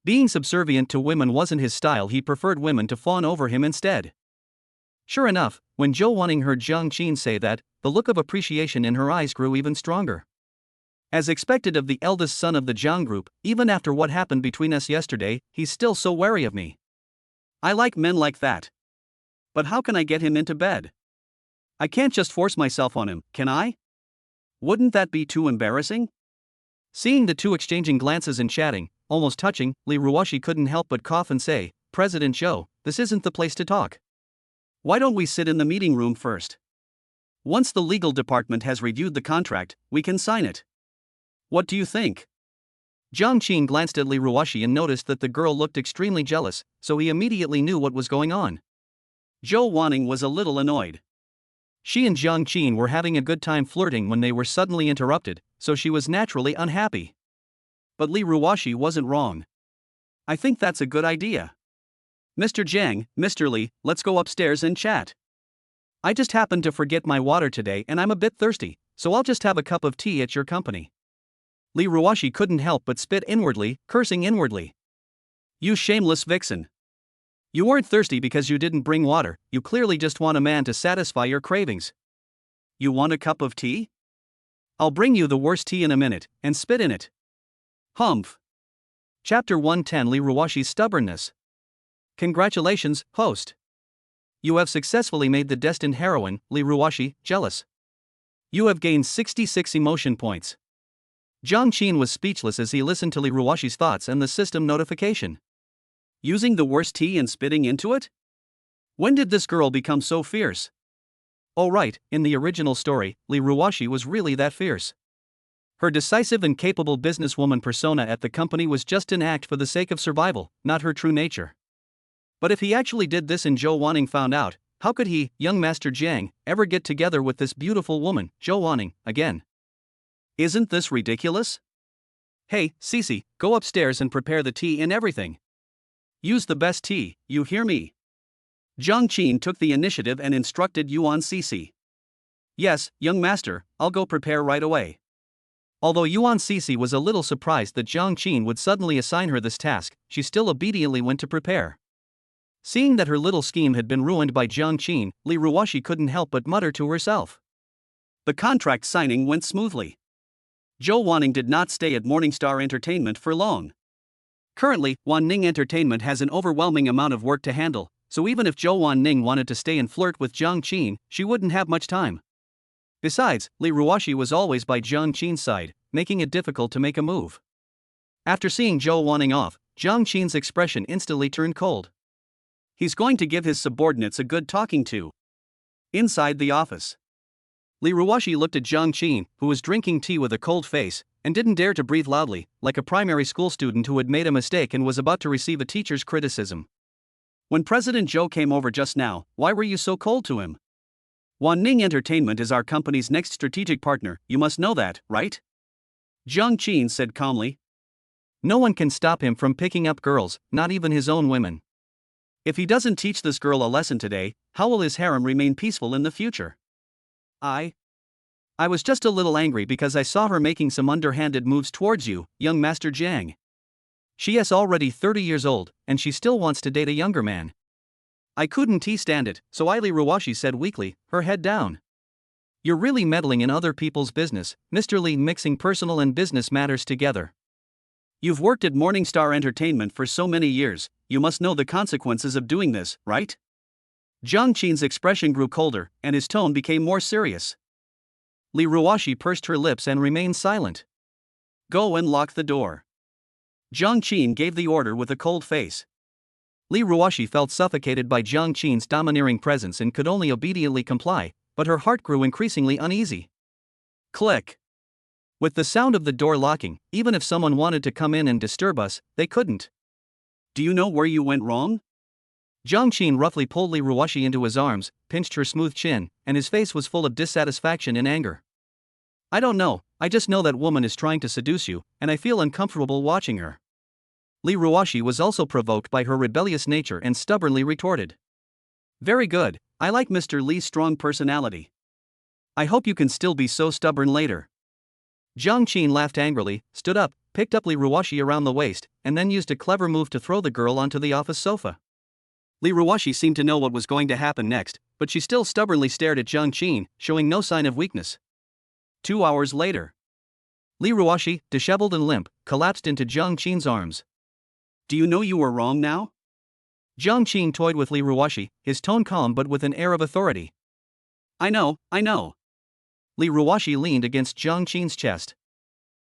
Being subservient to women wasn't his style. He preferred women to fawn over him instead. Sure enough, when Zhou Wanning heard Jiang Qin say that, the look of appreciation in her eyes grew even stronger. As expected of the eldest son of the Jiang Group, even after what happened between us yesterday, he's still so wary of me. I like men like that. But how can I get him into bed? I can't just force myself on him, can I? Wouldn't that be too embarrassing? Seeing the two exchanging glances and chatting, almost touching, Li Ruoxi couldn't help but cough and say, President Zhou, this isn't the place to talk. Why don't we sit in the meeting room first? Once the legal department has reviewed the contract, we can sign it. What do you think? Jiang Qin glanced at Li Ruoxi and noticed that the girl looked extremely jealous, so he immediately knew what was going on. Zhou Wanning was a little annoyed. She and Jiang Qin were having a good time flirting when they were suddenly interrupted, so she was naturally unhappy. But Li Ruoxi wasn't wrong. I think that's a good idea. Mr. Jiang, Mr. Li, let's go upstairs and chat. I just happened to forget my water today and I'm a bit thirsty, so I'll just have a cup of tea at your company. Li Ruoxi couldn't help but spit inwardly, cursing inwardly. You shameless vixen. You weren't thirsty because you didn't bring water, you clearly just want a man to satisfy your cravings. You want a cup of tea? I'll bring you the worst tea in a minute, and spit in it. Humph. Chapter 110 Li Ruoxi's Stubbornness. Congratulations, host. You have successfully made the destined heroine, Li Ruoxi, jealous. You have gained 66 emotion points. Jiang Qin was speechless as he listened to Li Ruoxi's thoughts and the system notification. Using the worst tea and spitting into it? When did this girl become so fierce? Oh right, in the original story, Li Ruoxi was really that fierce. Her decisive and capable businesswoman persona at the company was just an act for the sake of survival, not her true nature. But if he actually did this and Zhou Wanning found out, how could he, young Master Jiang, ever get together with this beautiful woman, Zhou Wanning, again? Isn't this ridiculous? Hey, Cece, go upstairs and prepare the tea and everything. Use the best tea, you hear me? Jiang Qin took the initiative and instructed Yuan Cece. Yes, young master, I'll go prepare right away. Although Yuan Sisi was a little surprised that Jiang Qin would suddenly assign her this task, she still obediently went to prepare. Seeing that her little scheme had been ruined by Jiang Qin, Li Ruoshi couldn't help but mutter to herself. The contract signing went smoothly. Zhou Wanning did not stay at Morningstar Entertainment for long. Currently, Wanning Entertainment has an overwhelming amount of work to handle, so even if Zhou Wanning wanted to stay and flirt with Jiang Qin, she wouldn't have much time. Besides, Li Ruoshi was always by Jiang Qin's side, making it difficult to make a move. After seeing Zhou Wanning off, Jiang Qin's expression instantly turned cold. He's going to give his subordinates a good talking to. Inside the office, Li Ruoshi looked at Jiang Qin, who was drinking tea with a cold face, and didn't dare to breathe loudly, like a primary school student who had made a mistake and was about to receive a teacher's criticism. When President Zhou came over just now, why were you so cold to him? Wanning Entertainment is our company's next strategic partner, you must know that, right? Jiang Qin said calmly. No one can stop him from picking up girls, not even his own women. If he doesn't teach this girl a lesson today, how will his harem remain peaceful in the future? I was just a little angry because I saw her making some underhanded moves towards you, young Master Jiang. She is already 30 years old, and she still wants to date a younger man. I couldn't stand it, so Li Ruoshi said weakly, her head down. You're really meddling in other people's business, Mr. Li, mixing personal and business matters together. You've worked at Morningstar Entertainment for so many years, you must know the consequences of doing this, right? Jiang Qin's expression grew colder, and his tone became more serious. Li Ruoshi pursed her lips and remained silent. Go and lock the door. Jiang Qin gave the order with a cold face. Li Ruoshi felt suffocated by Jiang Qin's domineering presence and could only obediently comply, but her heart grew increasingly uneasy. Click. With the sound of the door locking, even if someone wanted to come in and disturb us, they couldn't. Do you know where you went wrong? Jiang Qin roughly pulled Li Ruoshi into his arms, pinched her smooth chin, and his face was full of dissatisfaction and anger. I don't know, I just know that woman is trying to seduce you, and I feel uncomfortable watching her. Li Ruoshi was also provoked by her rebellious nature and stubbornly retorted. Very good, I like Mr. Li's strong personality. I hope you can still be so stubborn later. Jiang Qin laughed angrily, stood up, picked up Li Ruoshi around the waist, and then used a clever move to throw the girl onto the office sofa. Li Ruoshi seemed to know what was going to happen next, but she still stubbornly stared at Jiang Qin, showing no sign of weakness. 2 hours later, Li Ruoshi, disheveled and limp, collapsed into Jiang Qin's arms. Do you know you were wrong now? Jiang Qin toyed with Li Ruoshi, his tone calm but with an air of authority. I know. Li Ruoshi leaned against Jiang Qin's chest.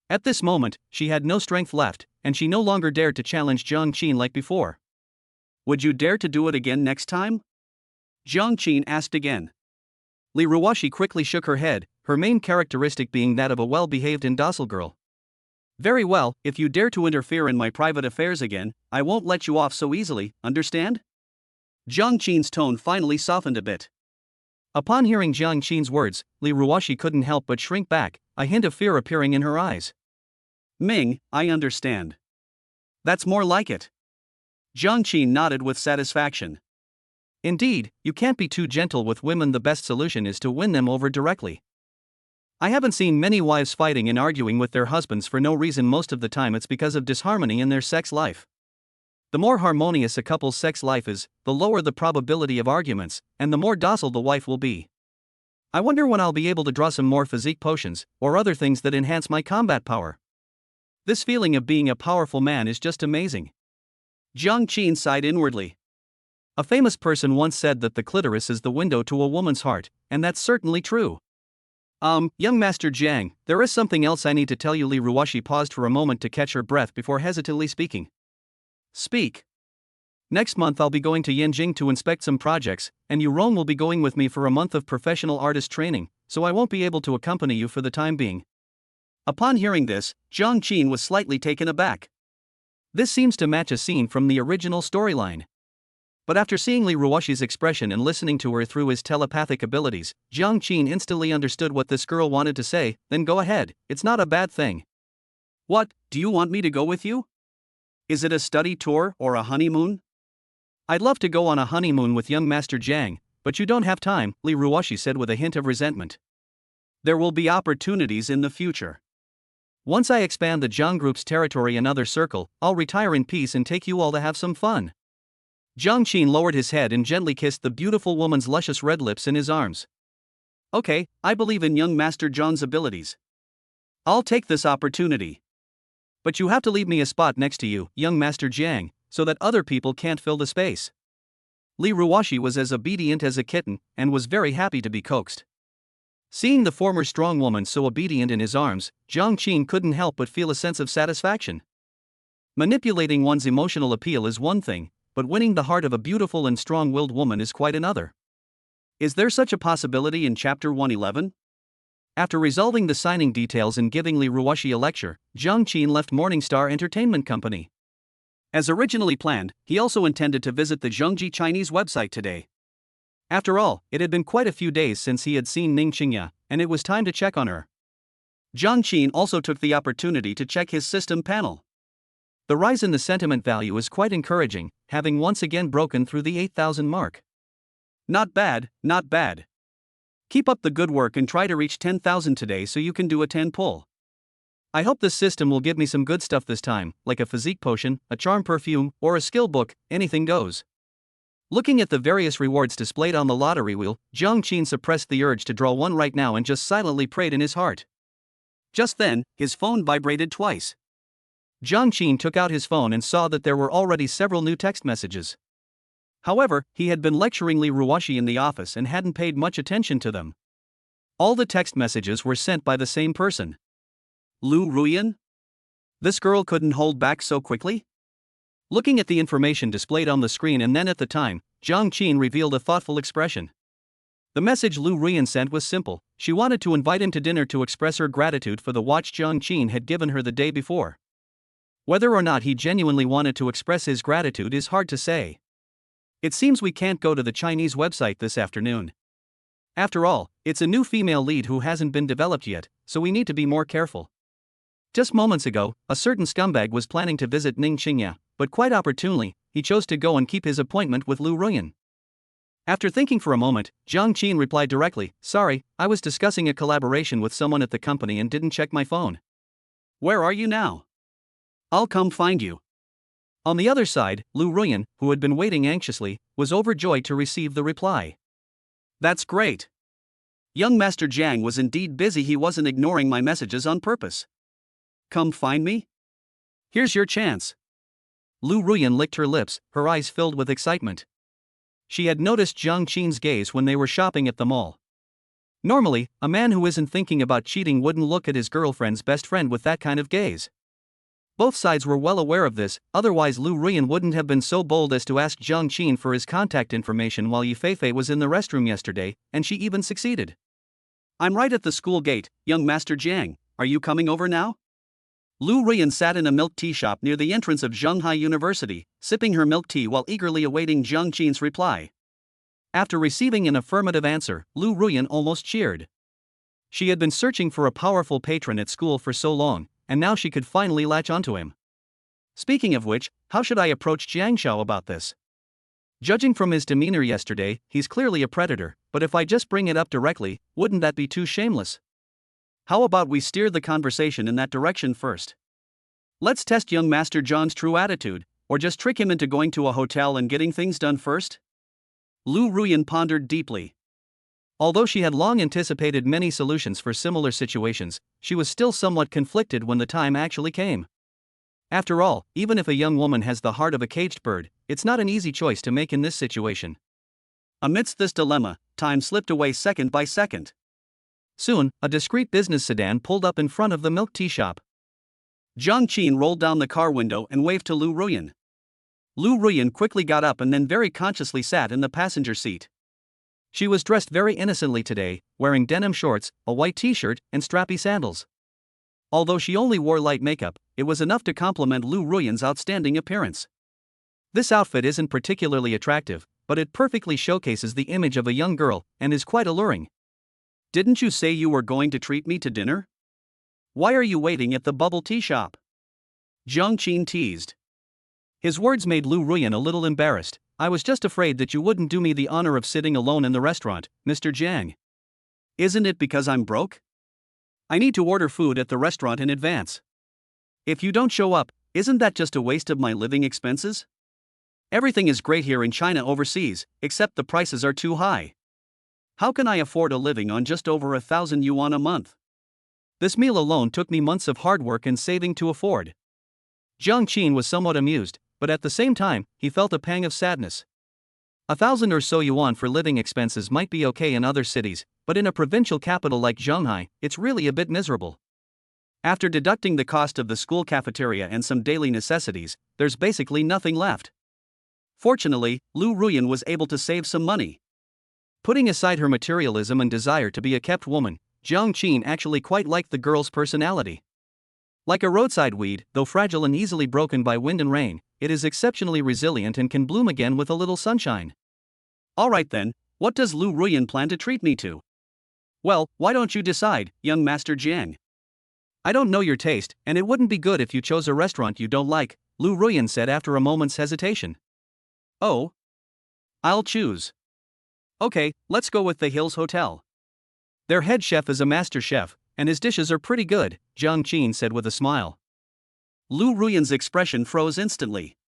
At this moment, she had no strength left, and she no longer dared to challenge Jiang Qin like before. Would you dare to do it again next time? Jiang Qin asked again. Li Ruoshi quickly shook her head, her main characteristic being that of a well-behaved and docile girl. Very well, if you dare to interfere in my private affairs again, I won't let you off so easily, understand? Jiang Qin's tone finally softened a bit. Upon hearing Jiang Qin's words, Li Ruoshi couldn't help but shrink back, a hint of fear appearing in her eyes. Ming, I understand. That's more like it. Jiang Qin nodded with satisfaction. Indeed, you can't be too gentle with women. The best solution is to win them over directly. I haven't seen many wives fighting and arguing with their husbands for no reason. Most of the time it's because of disharmony in their sex life. The more harmonious a couple's sex life is, the lower the probability of arguments, and the more docile the wife will be. I wonder when I'll be able to draw some more physique potions, or other things that enhance my combat power. This feeling of being a powerful man is just amazing. Jiang Qin sighed inwardly. A famous person once said that the clitoris is the window to a woman's heart, and that's certainly true. Young Master Jiang, there is something else I need to tell you. Li Ruoshi paused for a moment to catch her breath before hesitantly speaking. Speak. Next month I'll be going to Yanjing to inspect some projects, and you Rome will be going with me for a month of professional artist training, so I won't be able to accompany you for the time being. Upon hearing this, Jiang Qin was slightly taken aback. This seems to match a scene from the original storyline. But after seeing Li Ruoshi's expression and listening to her through his telepathic abilities, Jiang Qin instantly understood what this girl wanted to say. Then go ahead, it's not a bad thing. What, do you want me to go with you? Is it a study tour or a honeymoon? I'd love to go on a honeymoon with young Master Jiang, but you don't have time, Li Ruoshi said with a hint of resentment. There will be opportunities in the future. Once I expand the Zhang Group's territory another circle, I'll retire in peace and take you all to have some fun. Jiang Qin lowered his head and gently kissed the beautiful woman's luscious red lips in his arms. Okay, I believe in young Master Zhang's abilities. I'll take this opportunity. But you have to leave me a spot next to you, young Master Jiang, so that other people can't fill the space. Li Ruoxi was as obedient as a kitten, and was very happy to be coaxed. Seeing the former strong woman so obedient in his arms, Jiang Qin couldn't help but feel a sense of satisfaction. Manipulating one's emotional appeal is one thing, but winning the heart of a beautiful and strong-willed woman is quite another. Is there such a possibility in Chapter 111? After resolving the signing details and giving Li Ruoxi a lecture, Jiang Qin left Morningstar Entertainment Company. As originally planned, he also intended to visit the Zhongji Chinese website today. After all, it had been quite a few days since he had seen Ning Qingya, and it was time to check on her. Jiang Qin also took the opportunity to check his system panel. The rise in the sentiment value is quite encouraging, having once again broken through the 8,000 mark. Not bad, not bad. Keep up the good work and try to reach 10,000 today so you can do a 10 pull. I hope this system will give me some good stuff this time, like a physique potion, a charm perfume, or a skill book, anything goes. Looking at the various rewards displayed on the lottery wheel, Jiang Qin suppressed the urge to draw one right now and just silently prayed in his heart. Just then, his phone vibrated twice. Jiang Qin took out his phone and saw that there were already several new text messages. However, he had been lecturing Li Ruoxi in the office and hadn't paid much attention to them. All the text messages were sent by the same person. Lu Ruyan? This girl couldn't hold back so quickly? Looking at the information displayed on the screen and then at the time, Jiang Qin revealed a thoughtful expression. The message Lu Ruyan sent was simple. She wanted to invite him to dinner to express her gratitude for the watch Jiang Qin had given her the day before. Whether or not he genuinely wanted to express his gratitude is hard to say. It seems we can't go to the Chinese website this afternoon. After all, it's a new female lead who hasn't been developed yet, so we need to be more careful. Just moments ago, a certain scumbag was planning to visit Ning Qingya, but quite opportunely, he chose to go and keep his appointment with Lu Ruyan. After thinking for a moment, Jiang Qin replied directly, "Sorry, I was discussing a collaboration with someone at the company and didn't check my phone." "Where are you now?" "I'll come find you." On the other side, Lu Ruyan, who had been waiting anxiously, was overjoyed to receive the reply. "That's great. Young Master Jiang was indeed busy. He wasn't ignoring my messages on purpose. Come find me? Here's your chance." Lu Ruyan licked her lips, her eyes filled with excitement. She had noticed Jiang Qin's gaze when they were shopping at the mall. Normally, a man who isn't thinking about cheating wouldn't look at his girlfriend's best friend with that kind of gaze. Both sides were well aware of this, otherwise Lu Ruyan wouldn't have been so bold as to ask Jiang Qin for his contact information while Yifei was in the restroom yesterday, and she even succeeded. "I'm right at the school gate, young Master Jiang. Are you coming over now?" Lu Ruyan sat in a milk tea shop near the entrance of Zhenghai University, sipping her milk tea while eagerly awaiting Jiang Qin's reply. After receiving an affirmative answer, Lu Ruyan almost cheered. She had been searching for a powerful patron at school for so long, and now she could finally latch onto him. Speaking of which, how should I approach Jiang Xiao about this? Judging from his demeanor yesterday, he's clearly a predator, but if I just bring it up directly, wouldn't that be too shameless? How about we steer the conversation in that direction first? Let's test young Master John's true attitude, or just trick him into going to a hotel and getting things done first? Lu Ruyan pondered deeply. Although she had long anticipated many solutions for similar situations, she was still somewhat conflicted when the time actually came. After all, even if a young woman has the heart of a caged bird, it's not an easy choice to make in this situation. Amidst this dilemma, time slipped away second by second. Soon, a discreet business sedan pulled up in front of the milk tea shop. Jiang Qin rolled down the car window and waved to Lu Ruyan. Lu Ruyan quickly got up and then very consciously sat in the passenger seat. She was dressed very innocently today, wearing denim shorts, a white t-shirt, and strappy sandals. Although she only wore light makeup, it was enough to complement Lu Ruyan's outstanding appearance. This outfit isn't particularly attractive, but it perfectly showcases the image of a young girl and is quite alluring. "Didn't you say you were going to treat me to dinner? Why are you waiting at the bubble tea shop?" Jiang Qin teased. His words made Lu Ruyan a little embarrassed. "I was just afraid that you wouldn't do me the honor of sitting alone in the restaurant, Mr. Jiang." "Isn't it because I'm broke?" I need to order food at the restaurant in advance. If you don't show up, isn't that just a waste of my living expenses? Everything is great here in China overseas, except the prices are too high. How can I afford a living on just over 1,000 yuan a month? This meal alone took me months of hard work and saving to afford. Jiang Qin was somewhat amused, but at the same time, he felt a pang of sadness. 1,000 or so yuan for living expenses might be okay in other cities, but in a provincial capital like Shanghai, it's really a bit miserable. After deducting the cost of the school cafeteria and some daily necessities, there's basically nothing left. Fortunately, Lu Ruyan was able to save some money. Putting aside her materialism and desire to be a kept woman, Jiang Qin actually quite liked the girl's personality. Like a roadside weed, though fragile and easily broken by wind and rain, it is exceptionally resilient and can bloom again with a little sunshine. Alright then, what does Lu Ruyan plan to treat me to? Well, why don't you decide, young Master Jiang? I don't know your taste, and it wouldn't be good if you chose a restaurant you don't like, Lu Ruyan said after a moment's hesitation. Oh? I'll choose. Okay, let's go with the Hills Hotel. Their head chef is a master chef, and his dishes are pretty good, Jiang Qin said with a smile. Lu Ruyan's expression froze instantly.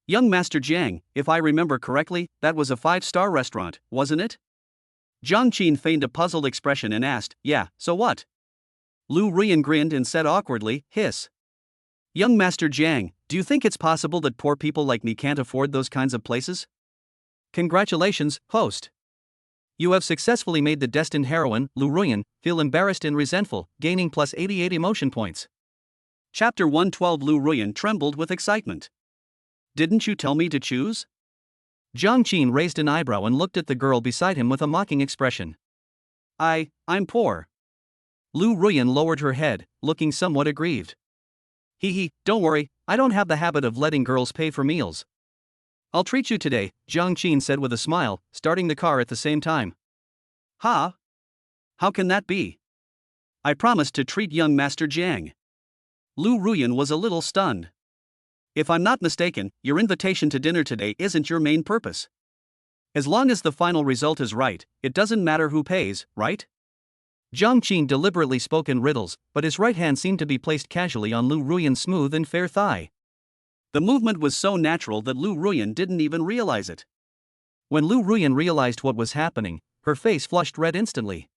Young Master Jiang, if I remember correctly, that was a 5-star restaurant, wasn't it? Jiang Qin feigned a puzzled expression and asked, yeah, so what? Lu Ruyan grinned and said awkwardly, hiss. Young Master Jiang, do you think it's possible that poor people like me can't afford those kinds of places? Congratulations, host. You have successfully made the destined heroine, Lu Ruyan, feel embarrassed and resentful, gaining plus 88 emotion points. Chapter 112. Lu Ruyan trembled with excitement. Didn't you tell me to choose? Jiang Qin raised an eyebrow and looked at the girl beside him with a mocking expression. I'm poor. Lu Ruyan lowered her head, looking somewhat aggrieved. Don't worry, I don't have the habit of letting girls pay for meals. I'll treat you today, Jiang Qin said with a smile, starting the car at the same time. Huh? How can that be? I promised to treat young Master Jiang. Lu Ruyan was a little stunned. If I'm not mistaken, your invitation to dinner today isn't your main purpose. As long as the final result is right, it doesn't matter who pays, right? Jiang Qin deliberately spoke in riddles, but his right hand seemed to be placed casually on Lu Ruyan's smooth and fair thigh. The movement was so natural that Lu Ruyan didn't even realize it. When Lu Ruyan realized what was happening, her face flushed red instantly.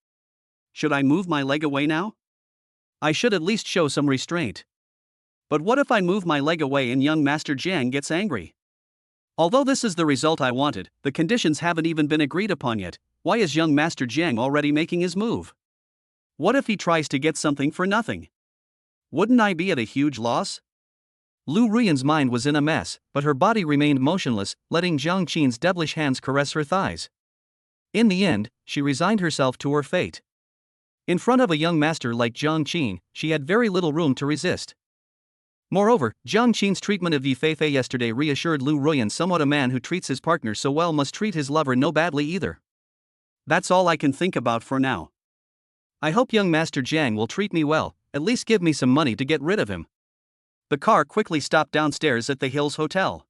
Should I move my leg away now? I should at least show some restraint. But what if I move my leg away and young Master Jiang gets angry? Although this is the result I wanted, the conditions haven't even been agreed upon yet. Why is young Master Jiang already making his move? What if he tries to get something for nothing? Wouldn't I be at a huge loss? Lu Ruyan's mind was in a mess, but her body remained motionless, letting Jiang Qin's devilish hands caress her thighs. In the end, she resigned herself to her fate. In front of a young master like Jiang Qin, she had very little room to resist. Moreover, Jiang Qin's treatment of Yi Feifei yesterday reassured Lu Ruyan somewhat. A man who treats his partner so well must treat his lover no badly either. That's all I can think about for now. I hope young Master Jiang will treat me well, at least give me some money to get rid of him. The car quickly stopped downstairs at the Hills Hotel.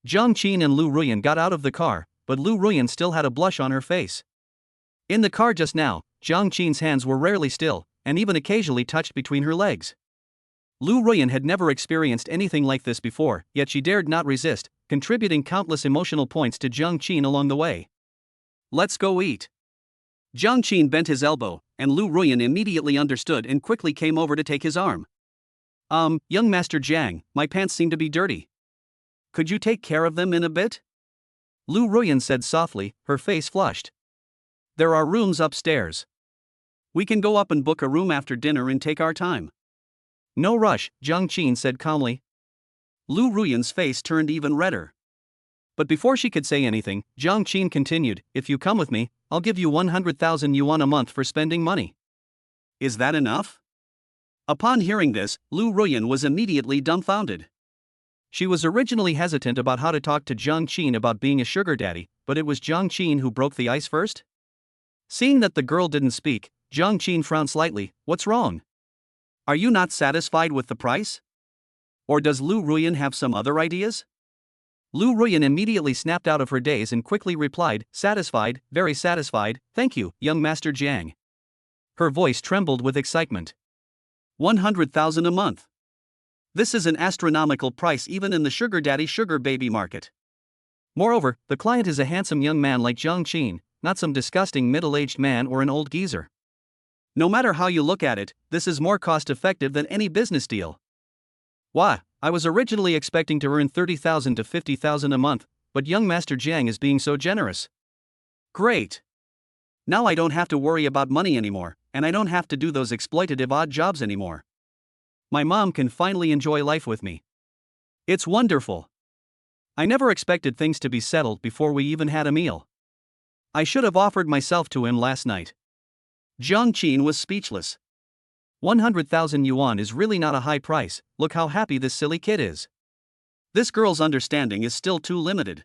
Jiang Qin and Lu Ruyan got out of the car, but Lu Ruyan still had a blush on her face. In the car just now, Jiang Qin's hands were rarely still, and even occasionally touched between her legs. Lu Ruyan had never experienced anything like this before, yet she dared not resist, contributing countless emotional points to Jiang Qin along the way. Let's go eat. Jiang Qin bent his elbow, and Lu Ruyan immediately understood and quickly came over to take his arm. Young Master Jiang, my pants seem to be dirty. Could you take care of them in a bit? Lu Ruyan said softly, her face flushed. There are rooms upstairs. We can go up and book a room after dinner and take our time. No rush, Jiang Qin said calmly. Lu Ruyan's face turned even redder. But before she could say anything, Jiang Qin continued, if you come with me, I'll give you 100,000 yuan a month for spending money. Is that enough? Upon hearing this, Lu Ruyan was immediately dumbfounded. She was originally hesitant about how to talk to Jiang Qin about being a sugar daddy, but it was Jiang Qin who broke the ice first. Seeing that the girl didn't speak, Jiang Qin frowned slightly. What's wrong? Are you not satisfied with the price? Or does Lu Ruyan have some other ideas? Lu Ruyan immediately snapped out of her daze and quickly replied, satisfied, very satisfied, thank you, young Master Jiang. Her voice trembled with excitement. 100,000 a month. This is an astronomical price even in the sugar daddy sugar baby market. Moreover, the client is a handsome young man like Jiang Qin, not some disgusting middle-aged man or an old geezer. No matter how you look at it, this is more cost-effective than any business deal. Why, I was originally expecting to earn 30,000 to 50,000 a month, but young Master Jiang is being so generous. Great. Now I don't have to worry about money anymore, and I don't have to do those exploitative odd jobs anymore. My mom can finally enjoy life with me. It's wonderful. I never expected things to be settled before we even had a meal. I should have offered myself to him last night. Jiang Qin was speechless. 100,000 yuan is really not a high price. Look how happy this silly kid is. This girl's understanding is still too limited.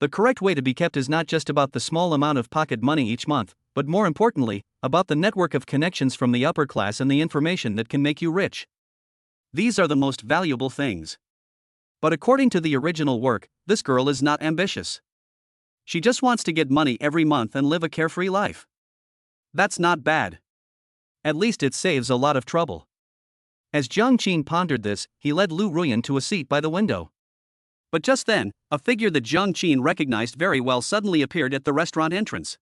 The correct way to be kept is not just about the small amount of pocket money each month, but more importantly, about the network of connections from the upper class and the information that can make you rich. These are the most valuable things. But according to the original work, this girl is not ambitious. She just wants to get money every month and live a carefree life. That's not bad. At least it saves a lot of trouble. As Jiang Qin pondered this, he led Lu Ruyan to a seat by the window. But just then, a figure that Jiang Qin recognized very well suddenly appeared at the restaurant entrance.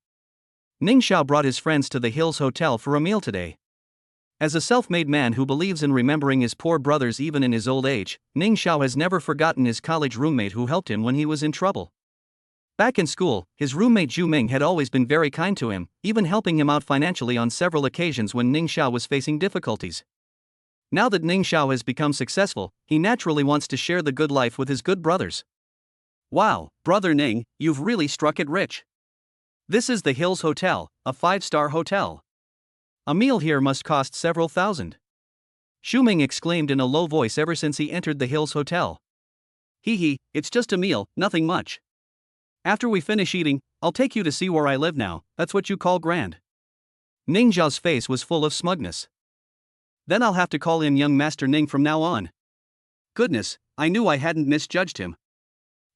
Ning Xiao brought his friends to the Hills Hotel for a meal today. As a self-made man who believes in remembering his poor brothers even in his old age, Ning Xiao has never forgotten his college roommate who helped him when he was in trouble. Back in school, his roommate Zhu Ming had always been very kind to him, even helping him out financially on several occasions when Ning Xiao was facing difficulties. Now that Ning Xiao has become successful, he naturally wants to share the good life with his good brothers. Wow, brother Ning, you've really struck it rich. This is the Hills Hotel, a 5-star hotel. A meal here must cost several thousand. Xu Ming exclaimed in a low voice ever since he entered the Hills Hotel. Hee, it's just a meal, nothing much. After we finish eating, I'll take you to see where I live now. That's what you call grand. Ning Xiao's face was full of smugness. Then I'll have to call in young Master Ning from now on. Goodness, I knew I hadn't misjudged him.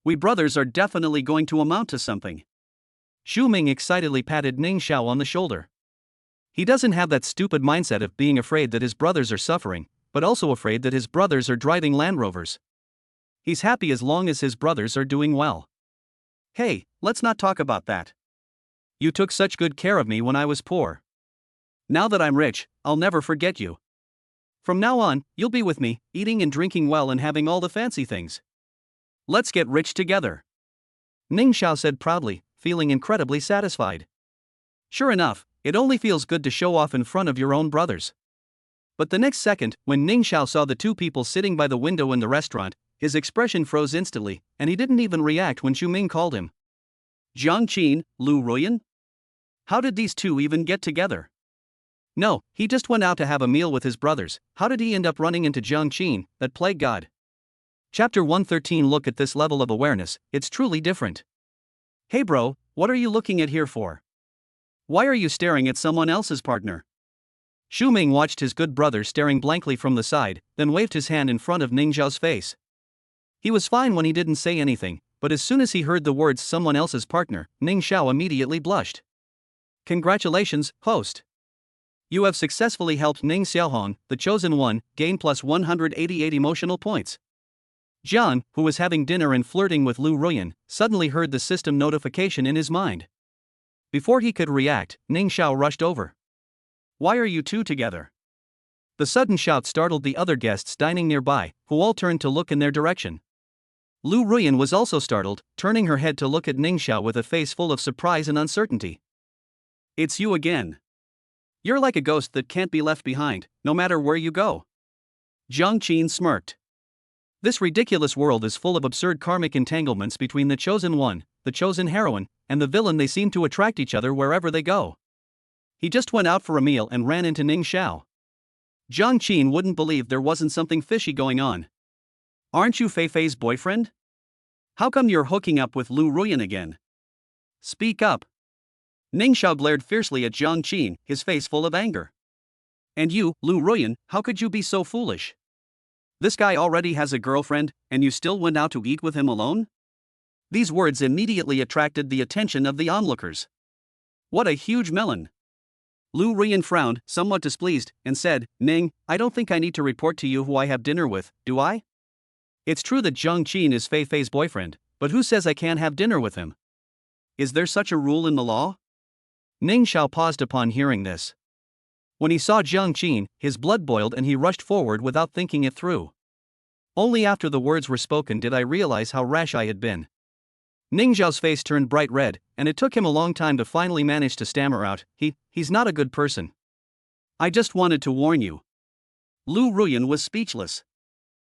We brothers are definitely going to amount to something. Xu Ming excitedly patted Ning Xiao on the shoulder. He doesn't have that stupid mindset of being afraid that his brothers are suffering, but also afraid that his brothers are driving Land Rovers. He's happy as long as his brothers are doing well. Hey, let's not talk about that. You took such good care of me when I was poor. Now that I'm rich, I'll never forget you. From now on, you'll be with me, eating and drinking well and having all the fancy things. Let's get rich together. Ning Xiao said proudly, feeling incredibly satisfied. Sure enough, it only feels good to show off in front of your own brothers. But the next second, when Ning Xiao saw the two people sitting by the window in the restaurant, his expression froze instantly, and he didn't even react when Xu Ming called him. Jiang Qin, Lu Ruyan? How did these two even get together? No, he just went out to have a meal with his brothers. How did he end up running into Jiang Qin, that plague god? Chapter 113. Look at this level of awareness, it's truly different. Hey bro, what are you looking at here for? Why are you staring at someone else's partner? Xu Ming watched his good brother staring blankly from the side, then waved his hand in front of Ning Xiao's face. He was fine when he didn't say anything, but as soon as he heard the words someone else's partner, Ning Xiao immediately blushed. Congratulations, host. You have successfully helped Ning Xiaohong, the chosen one, gain plus 188 emotional points. Jian, who was having dinner and flirting with Lu Ruyan, suddenly heard the system notification in his mind. Before he could react, Ning Xiao rushed over. Why are you two together? The sudden shout startled the other guests dining nearby, who all turned to look in their direction. Lu Ruyan was also startled, turning her head to look at Ning Xiao with a face full of surprise and uncertainty. It's you again. You're like a ghost that can't be left behind, no matter where you go. Jiang Qin smirked. This ridiculous world is full of absurd karmic entanglements between the chosen one, the chosen heroine, and the villain. They seem to attract each other wherever they go. He just went out for a meal and ran into Ning Xiao. Jiang Qin wouldn't believe there wasn't something fishy going on. Aren't you Fei Fei's boyfriend? How come you're hooking up with Lu Ruyan again? Speak up. Ning Xiao glared fiercely at Jiang Qin, his face full of anger. And you, Lu Ruyan, how could you be so foolish? This guy already has a girlfriend, and you still went out to eat with him alone? These words immediately attracted the attention of the onlookers. What a huge melon. Lu Ruyan frowned, somewhat displeased, and said, Ning, I don't think I need to report to you who I have dinner with, do I? It's true that Zhang Qin is Fei Fei's boyfriend, but who says I can't have dinner with him? Is there such a rule in the law? Ning Xiao paused upon hearing this. When he saw Zhang Qin, his blood boiled and he rushed forward without thinking it through. Only after the words were spoken did I realize how rash I had been. Ning Xiao's face turned bright red, and it took him a long time to finally manage to stammer out, he's not a good person. I just wanted to warn you. Lu Ruyan was speechless.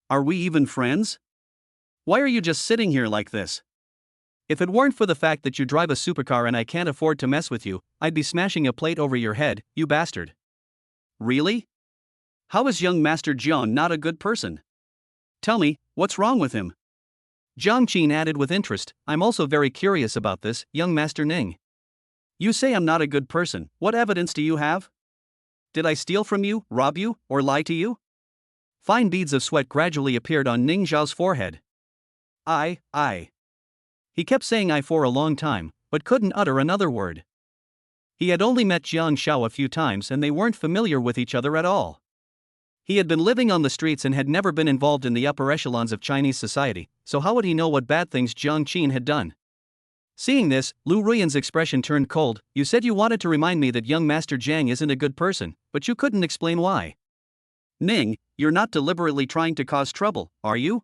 Are we even friends? Why are you just sitting here like this? If it weren't for the fact that you drive a supercar and I can't afford to mess with you, I'd be smashing a plate over your head, you bastard. Really? How is young Master Jiang not a good person? Tell me, what's wrong with him? Zhang Qin added with interest, I'm also very curious about this, young Master Ning. You say I'm not a good person, what evidence do you have? Did I steal from you, rob you, or lie to you? Fine beads of sweat gradually appeared on Ning Xiao's forehead. I. He kept saying I for a long time, but couldn't utter another word. He had only met Jiang Xiao a few times and they weren't familiar with each other at all. He had been living on the streets and had never been involved in the upper echelons of Chinese society, so how would he know what bad things Zhang Qin had done? Seeing this, Lu Ruyan's expression turned cold. You said you wanted to remind me that young Master Jiang isn't a good person, but you couldn't explain why. Ning, you're not deliberately trying to cause trouble, are you?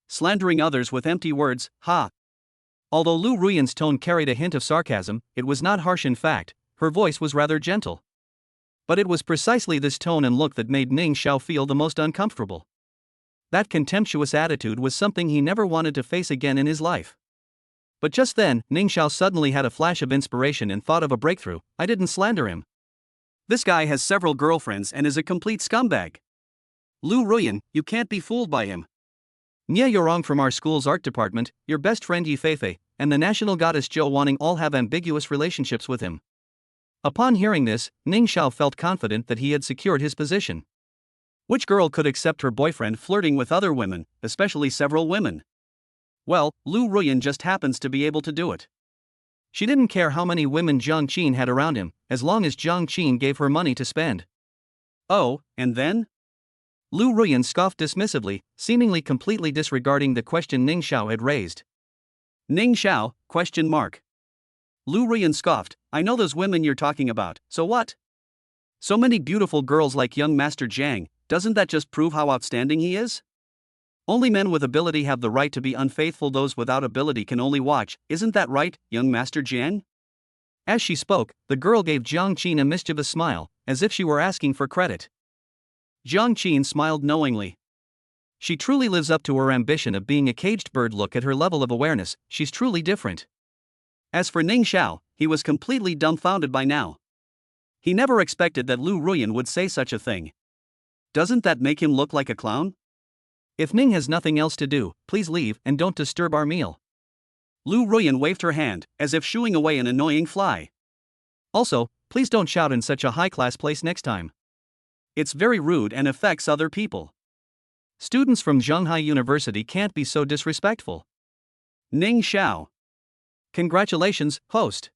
Slandering others with empty words, ha. Although Lu Ruyan's tone carried a hint of sarcasm, it was not harsh in fact, her voice was rather gentle. But it was precisely this tone and look that made Ning Xiao feel the most uncomfortable. That contemptuous attitude was something he never wanted to face again in his life. But just then, Ning Xiao suddenly had a flash of inspiration and thought of a breakthrough. I didn't slander him. This guy has several girlfriends and is a complete scumbag. Lu Ruyan, you can't be fooled by him. Nye Yorong from our school's art department, your best friend Yi Feifei, and the national goddess Zhou Wanning all have ambiguous relationships with him. Upon hearing this, Ning Xiao felt confident that he had secured his position. Which girl could accept her boyfriend flirting with other women, especially several women? Well, Lu Ruyan just happens to be able to do it. She didn't care how many women Zhang Qin had around him, as long as Zhang Qin gave her money to spend. Oh, and then? Lu Ruyan scoffed dismissively, seemingly completely disregarding the question Ning Xiao had raised. Ning Xiao, ? Lu Ruyan scoffed, I know those women you're talking about, so what? So many beautiful girls like young Master Jiang, doesn't that just prove how outstanding he is? Only men with ability have the right to be unfaithful, those without ability can only watch, isn't that right, young Master Jiang? As she spoke, the girl gave Zhang Qin a mischievous smile, as if she were asking for credit. Zhang Qin smiled knowingly. She truly lives up to her ambition of being a caged bird. Look at her level of awareness, she's truly different. As for Ning Xiao, he was completely dumbfounded by now. He never expected that Lu Ruyan would say such a thing. Doesn't that make him look like a clown? If Ning has nothing else to do, please leave and don't disturb our meal. Lu Ruyan waved her hand, as if shooing away an annoying fly. Also, please don't shout in such a high-class place next time. It's very rude and affects other people. Students from Shanghai University can't be so disrespectful. Ning Xiao. Congratulations, host.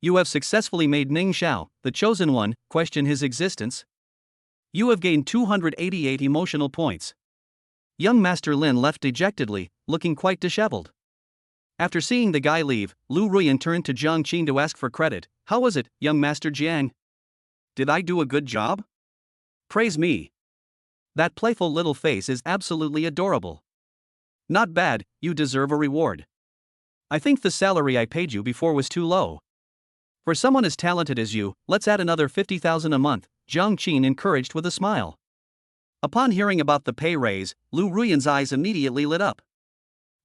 You have successfully made Ning Xiao, the chosen one, question his existence. You have gained 288 emotional points. Young Master Lin left dejectedly, looking quite disheveled. After seeing the guy leave, Lu Ruyan turned to Zhang Qin to ask for credit. How was it, young Master Jiang? Did I do a good job? Praise me. That playful little face is absolutely adorable. Not bad, you deserve a reward. I think the salary I paid you before was too low. For someone as talented as you, let's add another 50,000 a month, Zhang Qin encouraged with a smile. Upon hearing about the pay raise, Lu Ruyan's eyes immediately lit up.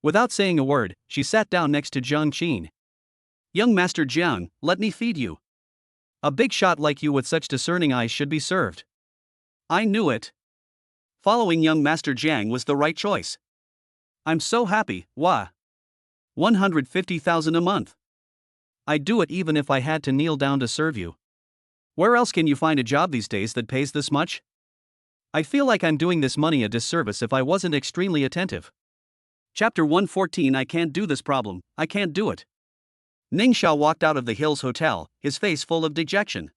Without saying a word, she sat down next to Zhang Qin. Young Master Jiang, let me feed you. A big shot like you with such discerning eyes should be served. I knew it. Following young Master Jiang was the right choice. I'm so happy, wah. 150,000 a month. I'd do it even if I had to kneel down to serve you. Where else can you find a job these days that pays this much? I feel like I'm doing this money a disservice if I wasn't extremely attentive. Chapter 114 I can't do this problem, I can't do it. Ning Xiao walked out of the Hills Hotel, his face full of dejection.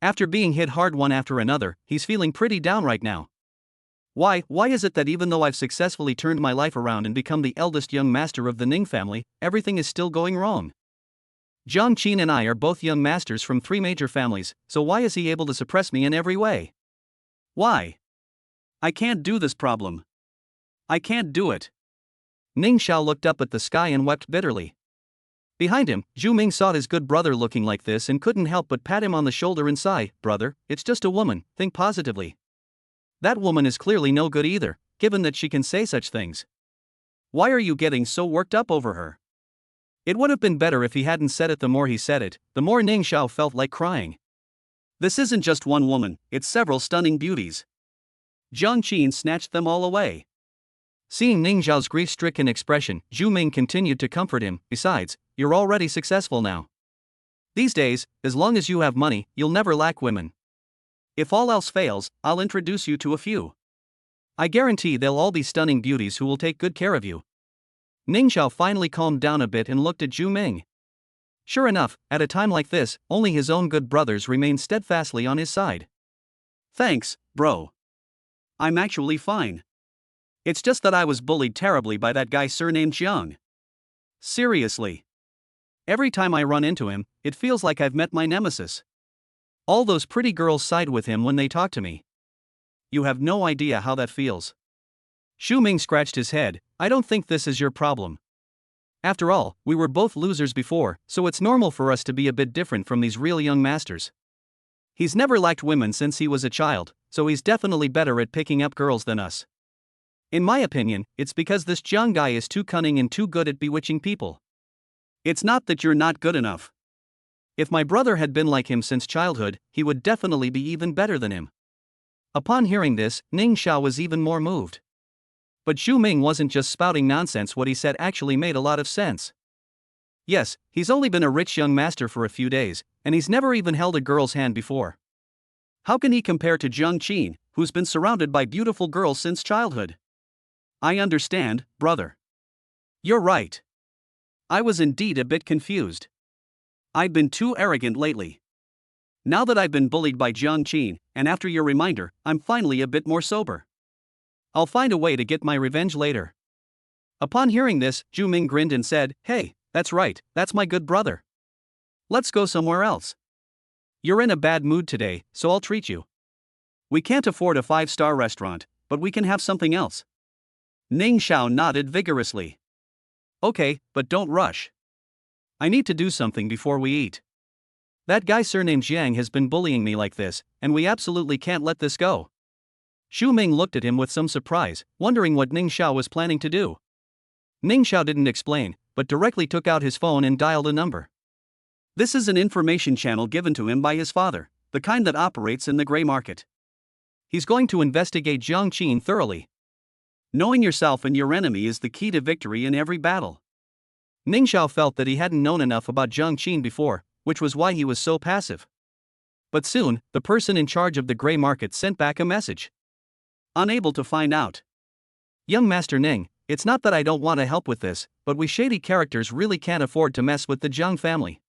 After being hit hard one after another, he's feeling pretty down right now. Why is it that even though I've successfully turned my life around and become the eldest young master of the Ning family, everything is still going wrong? Jiang Qin and I are both young masters from 3 major families, so why is he able to suppress me in every way? Why? I can't do this problem. I can't do it. Ning Xiao looked up at the sky and wept bitterly. Behind him, Zhu Ming saw his good brother looking like this and couldn't help but pat him on the shoulder and sigh, "Brother, it's just a woman, think positively. That woman is clearly no good either, given that she can say such things. Why are you getting so worked up over her?" It would have been better if he hadn't said it. The more he said it, the more Ning Xiao felt like crying. This isn't just one woman, it's several stunning beauties. Jiang Qin snatched them all away. Seeing Ning Xiao's grief-stricken expression, Zhu Ming continued to comfort him. "Besides, you're already successful now. These days, as long as you have money, you'll never lack women. If all else fails, I'll introduce you to a few. I guarantee they'll all be stunning beauties who will take good care of you." Ning Xiao finally calmed down a bit and looked at Zhu Ming. Sure enough, at a time like this, only his own good brothers remained steadfastly on his side. "Thanks, bro. I'm actually fine. It's just that I was bullied terribly by that guy surnamed Jiang. Seriously. Every time I run into him, it feels like I've met my nemesis. All those pretty girls side with him when they talk to me. You have no idea how that feels." Xu Ming scratched his head. "I don't think this is your problem. After all, we were both losers before, so it's normal for us to be a bit different from these real young masters. He's never liked women since he was a child, so he's definitely better at picking up girls than us. In my opinion, it's because this Jiang guy is too cunning and too good at bewitching people. It's not that you're not good enough. If my brother had been like him since childhood, he would definitely be even better than him." Upon hearing this, Ning Xiao was even more moved. But Xu Ming wasn't just spouting nonsense. What he said actually made a lot of sense. Yes, he's only been a rich young master for a few days, and he's never even held a girl's hand before. How can he compare to Jiang Qin, who's been surrounded by beautiful girls since childhood? I understand, brother. You're right. I was indeed a bit confused. I've been too arrogant lately. Now that I've been bullied by Jiang Qin, and after your reminder, I'm finally a bit more sober. I'll find a way to get my revenge later." Upon hearing this, Zhu Ming grinned and said, "Hey, that's right, that's my good brother. Let's go somewhere else. You're in a bad mood today, so I'll treat you. We can't afford a 5-star restaurant, but we can have something else." Ning Xiao nodded vigorously. "Okay, but don't rush. I need to do something before we eat. That guy surnamed Jiang has been bullying me like this, and we absolutely can't let this go." Xu Ming looked at him with some surprise, wondering what Ning Xiao was planning to do. Ning Xiao didn't explain, but directly took out his phone and dialed a number. This is an information channel given to him by his father, the kind that operates in the gray market. He's going to investigate Jiang Qin thoroughly. Knowing yourself and your enemy is the key to victory in every battle. Ning Xiao felt that he hadn't known enough about Jiang Qin before, which was why he was so passive. But soon, the person in charge of the gray market sent back a message. Unable to find out. "Young Master Ning, it's not that I don't want to help with this, but we shady characters really can't afford to mess with the Jiang family.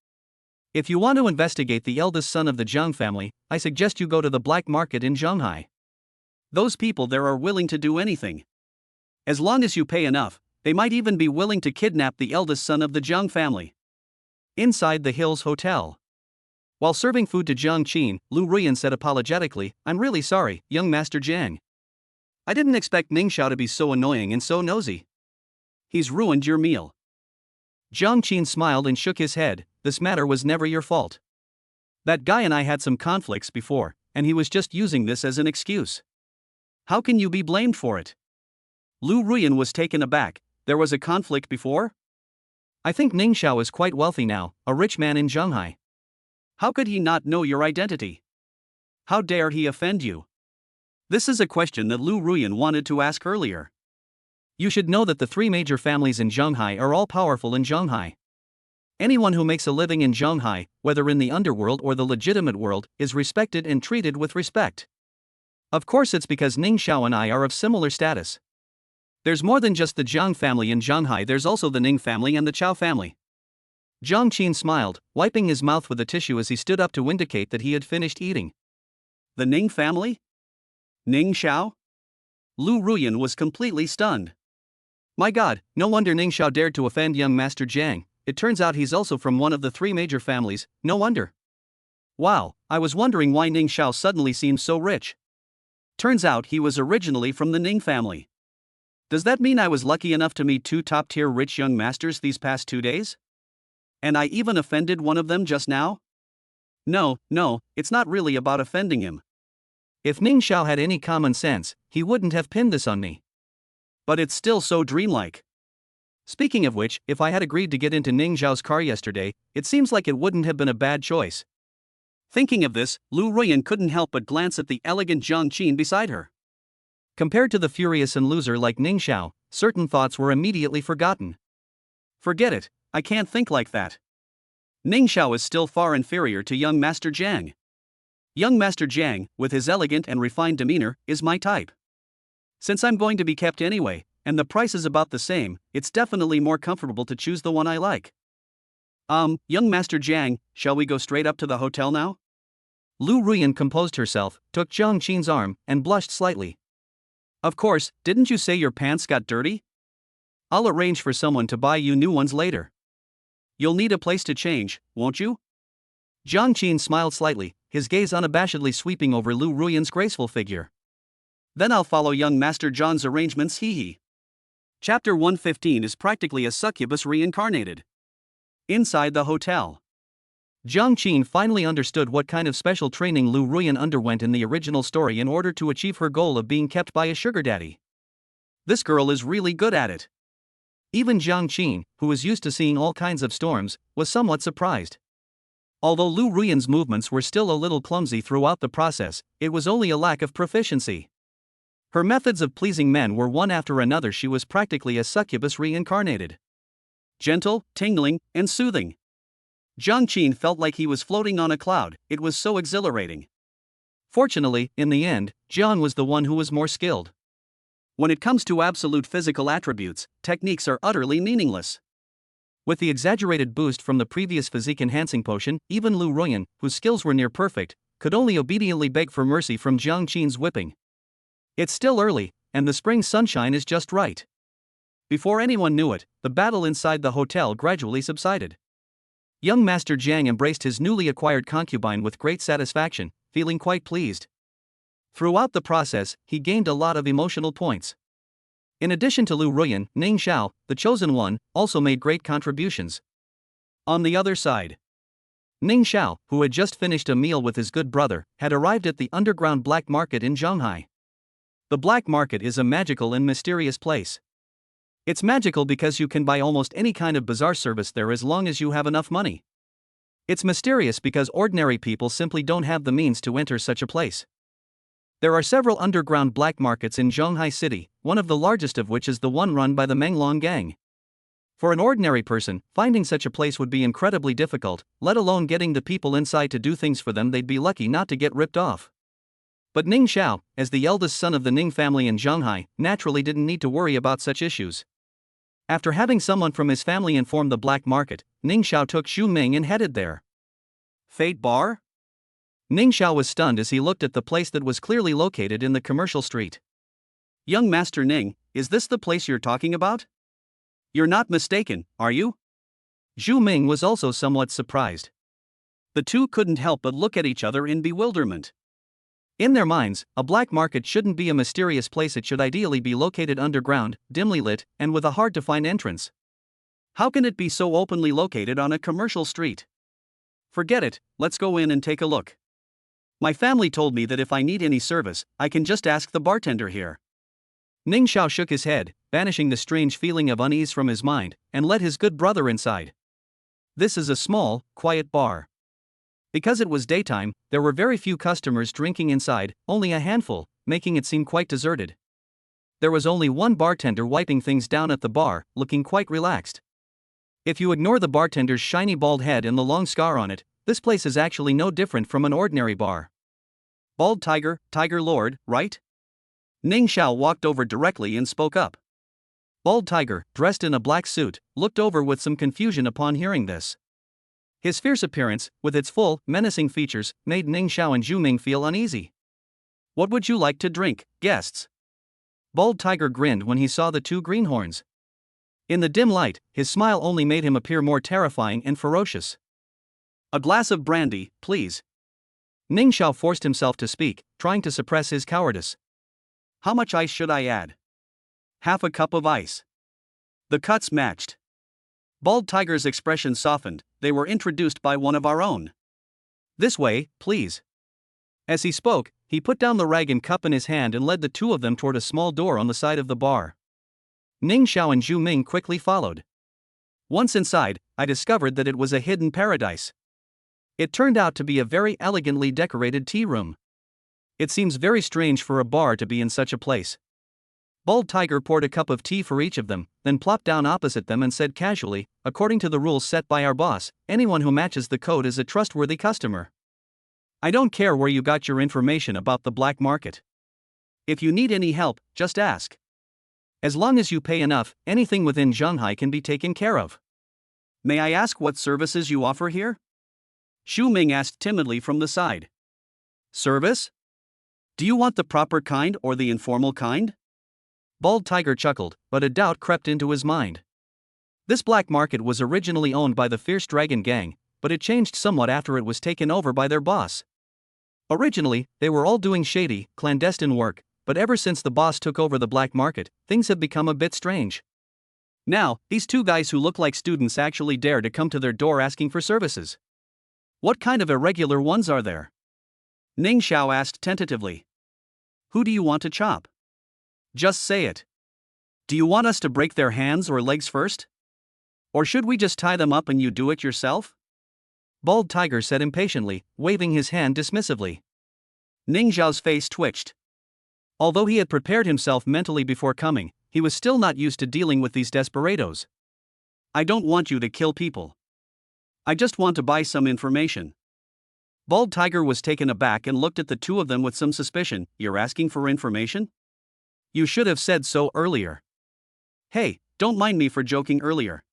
If you want to investigate the eldest son of the Jiang family, I suggest you go to the black market in Zhanghai. Those people there are willing to do anything. As long as you pay enough, they might even be willing to kidnap the eldest son of the Jiang family." Inside the Hills Hotel. While serving food to Jiang Qin, Lu Ruyan said apologetically, "I'm really sorry, young Master Jiang. I didn't expect Ning Xiao to be so annoying and so nosy. He's ruined your meal." Jiang Qin smiled and shook his head. "This matter was never your fault. That guy and I had some conflicts before, and he was just using this as an excuse. How can you be blamed for it?" Lu Ruyan was taken aback. "There was a conflict before? I think Ning Xiao is quite wealthy now, a rich man in Zhanghai. How could he not know your identity? How dare he offend you?" This is a question that Lu Ruyan wanted to ask earlier. You should know that the 3 major families in Zhanghai are all powerful in Zhanghai. Anyone who makes a living in Zhanghai, whether in the underworld or the legitimate world, is respected and treated with respect. Of course, it's because Ning Xiao and I are of similar status. There's more than just the Jiang family in Zhanghai, there's also the Ning family and the Chao family. Jiang Qin smiled, wiping his mouth with a tissue as he stood up to indicate that he had finished eating. The Ning family? Ning Xiao? Lu Ruyan was completely stunned. My god, no wonder Ning Xiao dared to offend young Master Jiang. It turns out he's also from one of the three major families, no wonder. Wow, I was wondering why Ning Xiao suddenly seemed so rich. Turns out he was originally from the Ning family. Does that mean I was lucky enough to meet two top-tier rich young masters these past 2 days? And I even offended one of them just now? No, it's not really about offending him. If Ning Xiao had any common sense, he wouldn't have pinned this on me. But it's still so dreamlike. Speaking of which, if I had agreed to get into Ning Xiao's car yesterday, it seems like it wouldn't have been a bad choice. Thinking of this, Lu Ruyan couldn't help but glance at the elegant Jiang Qin beside her. Compared to the furious and loser like Ning Xiao, certain thoughts were immediately forgotten. Forget it, I can't think like that. Ning Xiao is still far inferior to young Master Jiang. Young Master Jiang, with his elegant and refined demeanor, is my type. Since I'm going to be kept anyway, and the price is about the same, it's definitely more comfortable to choose the one I like. Young Master Jiang, shall we go straight up to the hotel now? Lu Ruyan composed herself, took Jiang Qin's arm, and blushed slightly. Of course, didn't you say your pants got dirty? I'll arrange for someone to buy you new ones later. You'll need a place to change, won't you? Jiang Qin smiled slightly, his gaze unabashedly sweeping over Lu Ruyan's graceful figure. Then I'll follow young Master John's arrangements, hee. Chapter 115 is practically a succubus reincarnated. Inside the hotel. Jiang Qin finally understood what kind of special training Lu Ruyan underwent in the original story in order to achieve her goal of being kept by a sugar daddy. This girl is really good at it. Even Jiang Qin, who was used to seeing all kinds of storms, was somewhat surprised. Although Lu Ruyan's movements were still a little clumsy throughout the process, it was only a lack of proficiency. Her methods of pleasing men were one after another. She was practically a succubus reincarnated. Gentle, tingling, and soothing. Jiang Qin felt like he was floating on a cloud, it was so exhilarating. Fortunately, in the end, Jiang was the one who was more skilled. When it comes to absolute physical attributes, techniques are utterly meaningless. With the exaggerated boost from the previous physique-enhancing potion, even Lu Ruyan, whose skills were near perfect, could only obediently beg for mercy from Jiang Qin's whipping. It's still early, and the spring sunshine is just right. Before anyone knew it, the battle inside the hotel gradually subsided. Young Master Jiang embraced his newly acquired concubine with great satisfaction, feeling quite pleased. Throughout the process, he gained a lot of emotional points. In addition to Lu Ruyan, Ning Xiao, the chosen one, also made great contributions. On the other side, Ning Xiao, who had just finished a meal with his good brother, had arrived at the underground black market in Zhanghai. The black market is a magical and mysterious place. It's magical because you can buy almost any kind of bazaar service there as long as you have enough money. It's mysterious because ordinary people simply don't have the means to enter such a place. There are several underground black markets in Zhanghai City, one of the largest of which is the one run by the Menglong gang. For an ordinary person, finding such a place would be incredibly difficult, let alone getting the people inside to do things for them. They'd be lucky not to get ripped off. But Ning Xiao, as the eldest son of the Ning family in Zhanghai, naturally didn't need to worry about such issues. After having someone from his family inform the black market, Ning Xiao took Xu Ming and headed there. Fate Bar? Ning Xiao was stunned as he looked at the place that was clearly located in the commercial street. Young Master Ning, is this the place you're talking about? You're not mistaken, are you? Xu Ming was also somewhat surprised. The two couldn't help but look at each other in bewilderment. In their minds, a black market shouldn't be a mysterious place. It should ideally be located underground, dimly lit, and with a hard-to-find entrance. How can it be so openly located on a commercial street? Forget it, let's go in and take a look. My family told me that if I need any service, I can just ask the bartender here. Ning Xiao shook his head, banishing the strange feeling of unease from his mind, and led his good brother inside. This is a small, quiet bar. Because it was daytime, there were very few customers drinking inside, only a handful, making it seem quite deserted. There was only one bartender wiping things down at the bar, looking quite relaxed. If you ignore the bartender's shiny bald head and the long scar on it, this place is actually no different from an ordinary bar. Bald Tiger, Tiger Lord, right? Ning Xiao walked over directly and spoke up. Bald Tiger, dressed in a black suit, looked over with some confusion upon hearing this. His fierce appearance, with its full, menacing features, made Ning Xiao and Zhu Ming feel uneasy. "What would you like to drink, guests?" Bald Tiger grinned when he saw the two greenhorns. In the dim light, his smile only made him appear more terrifying and ferocious. "A glass of brandy, please." Ning Xiao forced himself to speak, trying to suppress his cowardice. "How much ice should I add?" "Half a cup of ice." The cuts matched. Bald Tiger's expression softened. "They were introduced by one of our own." "This way, please." As he spoke, he put down the rag and cup in his hand and led the two of them toward a small door on the side of the bar. Ning Xiao and Zhu Ming quickly followed. Once inside, I discovered that it was a hidden paradise. It turned out to be a very elegantly decorated tea room. It seems very strange for a bar to be in such a place. Bald Tiger poured a cup of tea for each of them, then plopped down opposite them and said casually, "According to the rules set by our boss, anyone who matches the code is a trustworthy customer. I don't care where you got your information about the black market. If you need any help, just ask. As long as you pay enough, anything within Shanghai can be taken care of." "May I ask what services you offer here?" Zhu Ming asked timidly from the side. "Service? Do you want the proper kind or the informal kind?" Bald Tiger chuckled, but a doubt crept into his mind. This black market was originally owned by the Fierce Dragon Gang, but it changed somewhat after it was taken over by their boss. Originally, they were all doing shady, clandestine work, but ever since the boss took over the black market, things have become a bit strange. Now, these two guys who look like students actually dare to come to their door asking for services. "What kind of irregular ones are there?" Ning Xiao asked tentatively. "Who do you want to chop? Just say it. Do you want us to break their hands or legs first? Or should we just tie them up and you do it yourself?" Bald Tiger said impatiently, waving his hand dismissively. Ning Xiao's face twitched. Although he had prepared himself mentally before coming, he was still not used to dealing with these desperados. "I don't want you to kill people. I just want to buy some information." Bald Tiger was taken aback and looked at the two of them with some suspicion. "You're asking for information? You should have said so earlier." "Hey, don't mind me for joking earlier.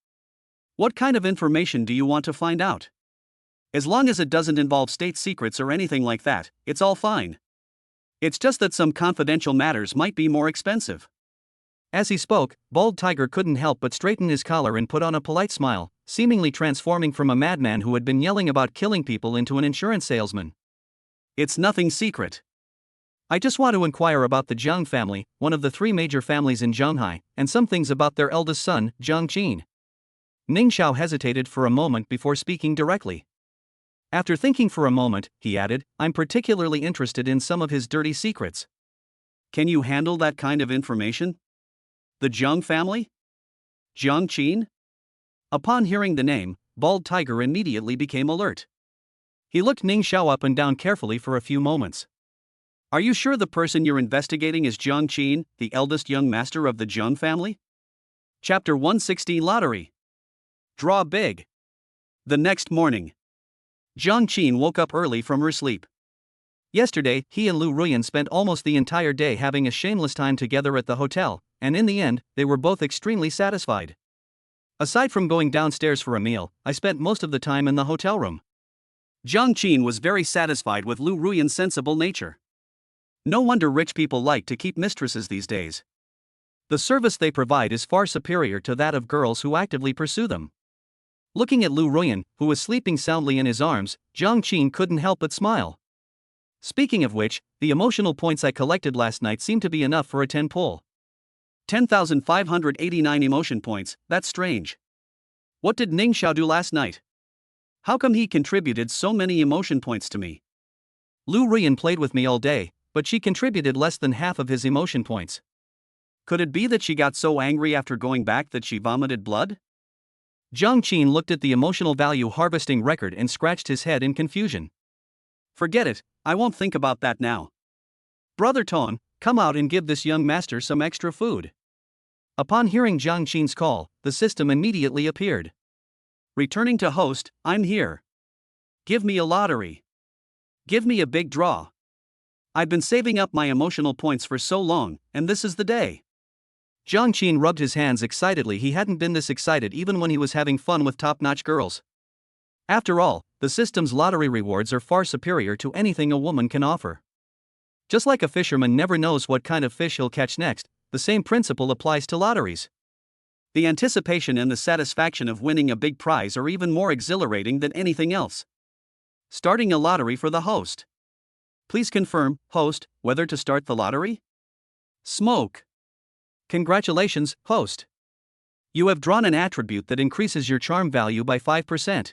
What kind of information do you want to find out? As long as it doesn't involve state secrets or anything like that, it's all fine. It's just that some confidential matters might be more expensive." As he spoke, Bald Tiger couldn't help but straighten his collar and put on a polite smile, seemingly transforming from a madman who had been yelling about killing people into an insurance salesman. "It's nothing secret. I just want to inquire about the Jiang family, one of the three major families in Shanghai, and some things about their eldest son, Jiang Qin." Ning Xiao hesitated for a moment before speaking directly. After thinking for a moment, he added, "I'm particularly interested in some of his dirty secrets." "Can you handle that kind of information? The Jiang family? Jiang Qin?" Upon hearing the name, Bald Tiger immediately became alert. He looked Ning Xiao up and down carefully for a few moments. "Are you sure the person you're investigating is Jiang Qin, the eldest young master of the Jiang family?" Chapter 116 Lottery. Draw big. The next morning, Jiang Qin woke up early from her sleep. Yesterday, he and Lu Ruyan spent almost the entire day having a shameless time together at the hotel, and in the end, they were both extremely satisfied. Aside from going downstairs for a meal, I spent most of the time in the hotel room. Jiang Qin was very satisfied with Lu Ruyan's sensible nature. No wonder rich people like to keep mistresses these days. The service they provide is far superior to that of girls who actively pursue them. Looking at Lu Ruyan, who was sleeping soundly in his arms, Jiang Qin couldn't help but smile. Speaking of which, the emotional points I collected last night seem to be enough for a 10 pull. 10,589 emotion points, that's strange. What did Ning Xiao do last night? How come he contributed so many emotion points to me? Lu Ruyan played with me all day, but she contributed less than half of his emotion points. Could it be that she got so angry after going back that she vomited blood? Jiang Qin looked at the emotional value harvesting record and scratched his head in confusion. Forget it, I won't think about that now. Brother Tong, come out and give this young master some extra food. Upon hearing Jiang Qin's call, the system immediately appeared. Returning to host, I'm here. Give me a lottery. Give me a big draw. I've been saving up my emotional points for so long, and this is the day. Jiang Qin rubbed his hands excitedly. He hadn't been this excited even when he was having fun with top-notch girls. After all, the system's lottery rewards are far superior to anything a woman can offer. Just like a fisherman never knows what kind of fish he'll catch next, the same principle applies to lotteries. The anticipation and the satisfaction of winning a big prize are even more exhilarating than anything else. Starting a lottery for the host. Please confirm, host, whether to start the lottery? Smoke. Congratulations, host. You have drawn an attribute that increases your charm value by 5%.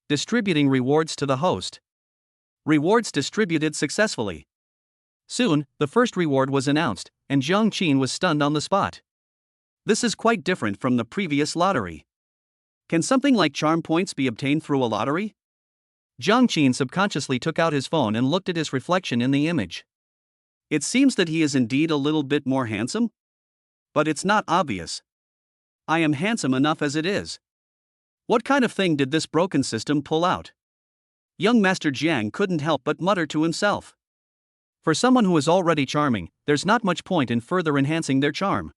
Distributing rewards to the host. Rewards distributed successfully. Soon, the first reward was announced, and Jiang Qin was stunned on the spot. This is quite different from the previous lottery. Can something like charm points be obtained through a lottery? Jiang Qin subconsciously took out his phone and looked at his reflection in the image. It seems that he is indeed a little bit more handsome? But it's not obvious. I am handsome enough as it is. What kind of thing did this broken system pull out? Young Master Jiang couldn't help but mutter to himself. For someone who is already charming, there's not much point in further enhancing their charm.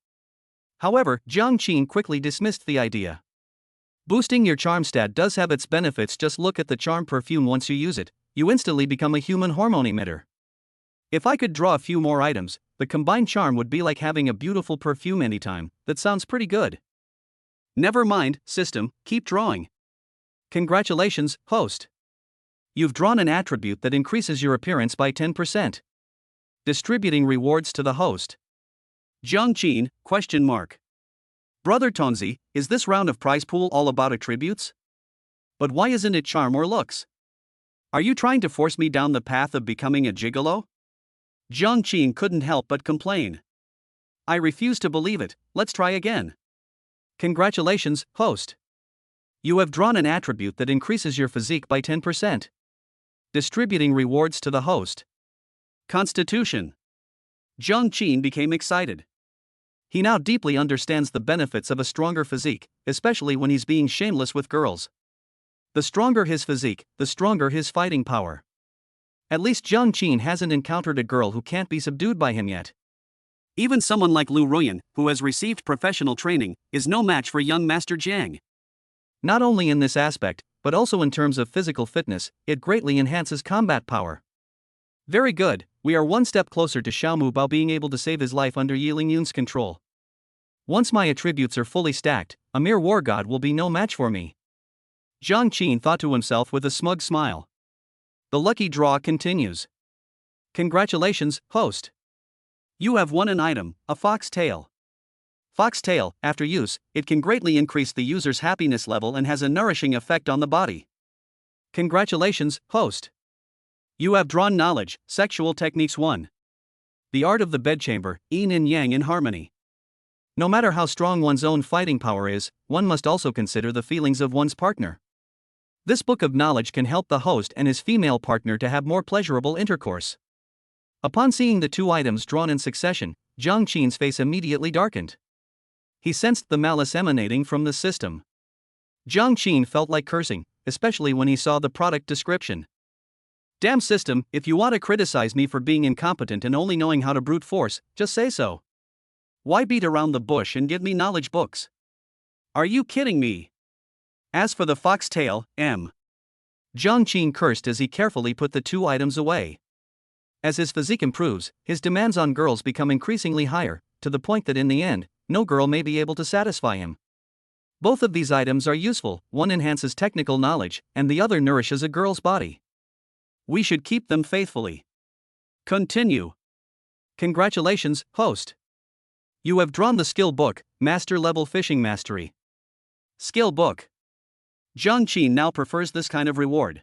However, Jiang Qin quickly dismissed the idea. Boosting your charm stat does have its benefits. Just look at the charm perfume. Once you use it, you instantly become a human hormone emitter. If I could draw a few more items, the combined charm would be like having a beautiful perfume anytime. That sounds pretty good. Never mind, system, keep drawing. Congratulations, host. You've drawn an attribute that increases your appearance by 10%. Distributing rewards to the host. Jiang Qin, ? Brother Tonzi, is this round of prize pool all about attributes? But why isn't it charm or looks? Are you trying to force me down the path of becoming a gigolo? Jiang Qin couldn't help but complain. I refuse to believe it. Let's try again. Congratulations, host. You have drawn an attribute that increases your physique by 10%. Distributing rewards to the host. Constitution. Jiang Qin became excited. He now deeply understands the benefits of a stronger physique, especially when he's being shameless with girls. The stronger his physique, the stronger his fighting power. At least Jiang Qin hasn't encountered a girl who can't be subdued by him yet. Even someone like Lu Ruyan, who has received professional training, is no match for young Master Jiang. Not only in this aspect, but also in terms of physical fitness, it greatly enhances combat power. Very good, we are one step closer to Xiaomu Bao being able to save his life under Yi Lingyun's control. Once my attributes are fully stacked, a mere war god will be no match for me. Jiang Qin thought to himself with a smug smile. The lucky draw continues. Congratulations, host. You have won an item, a fox tail. Fox tail, after use, it can greatly increase the user's happiness level and has a nourishing effect on the body. Congratulations, host. You have drawn knowledge, sexual techniques 1. The art of the bedchamber, yin and yang in harmony. No matter how strong one's own fighting power is, one must also consider the feelings of one's partner. This book of knowledge can help the host and his female partner to have more pleasurable intercourse. Upon seeing the two items drawn in succession, Jiang Qin's face immediately darkened. He sensed the malice emanating from the system. Jiang Qin felt like cursing, especially when he saw the product description. Damn system, if you want to criticize me for being incompetent and only knowing how to brute force, just say so. Why beat around the bush and give me knowledge books? Are you kidding me? As for the fox tail, Jiang Qin cursed as he carefully put the two items away. As his physique improves, his demands on girls become increasingly higher, to the point that in the end, no girl may be able to satisfy him. Both of these items are useful, one enhances technical knowledge, and the other nourishes a girl's body. We should keep them faithfully. Continue. Congratulations, host. You have drawn the skill book, Master Level Fishing Mastery. Skill book. Jiang Qin now prefers this kind of reward.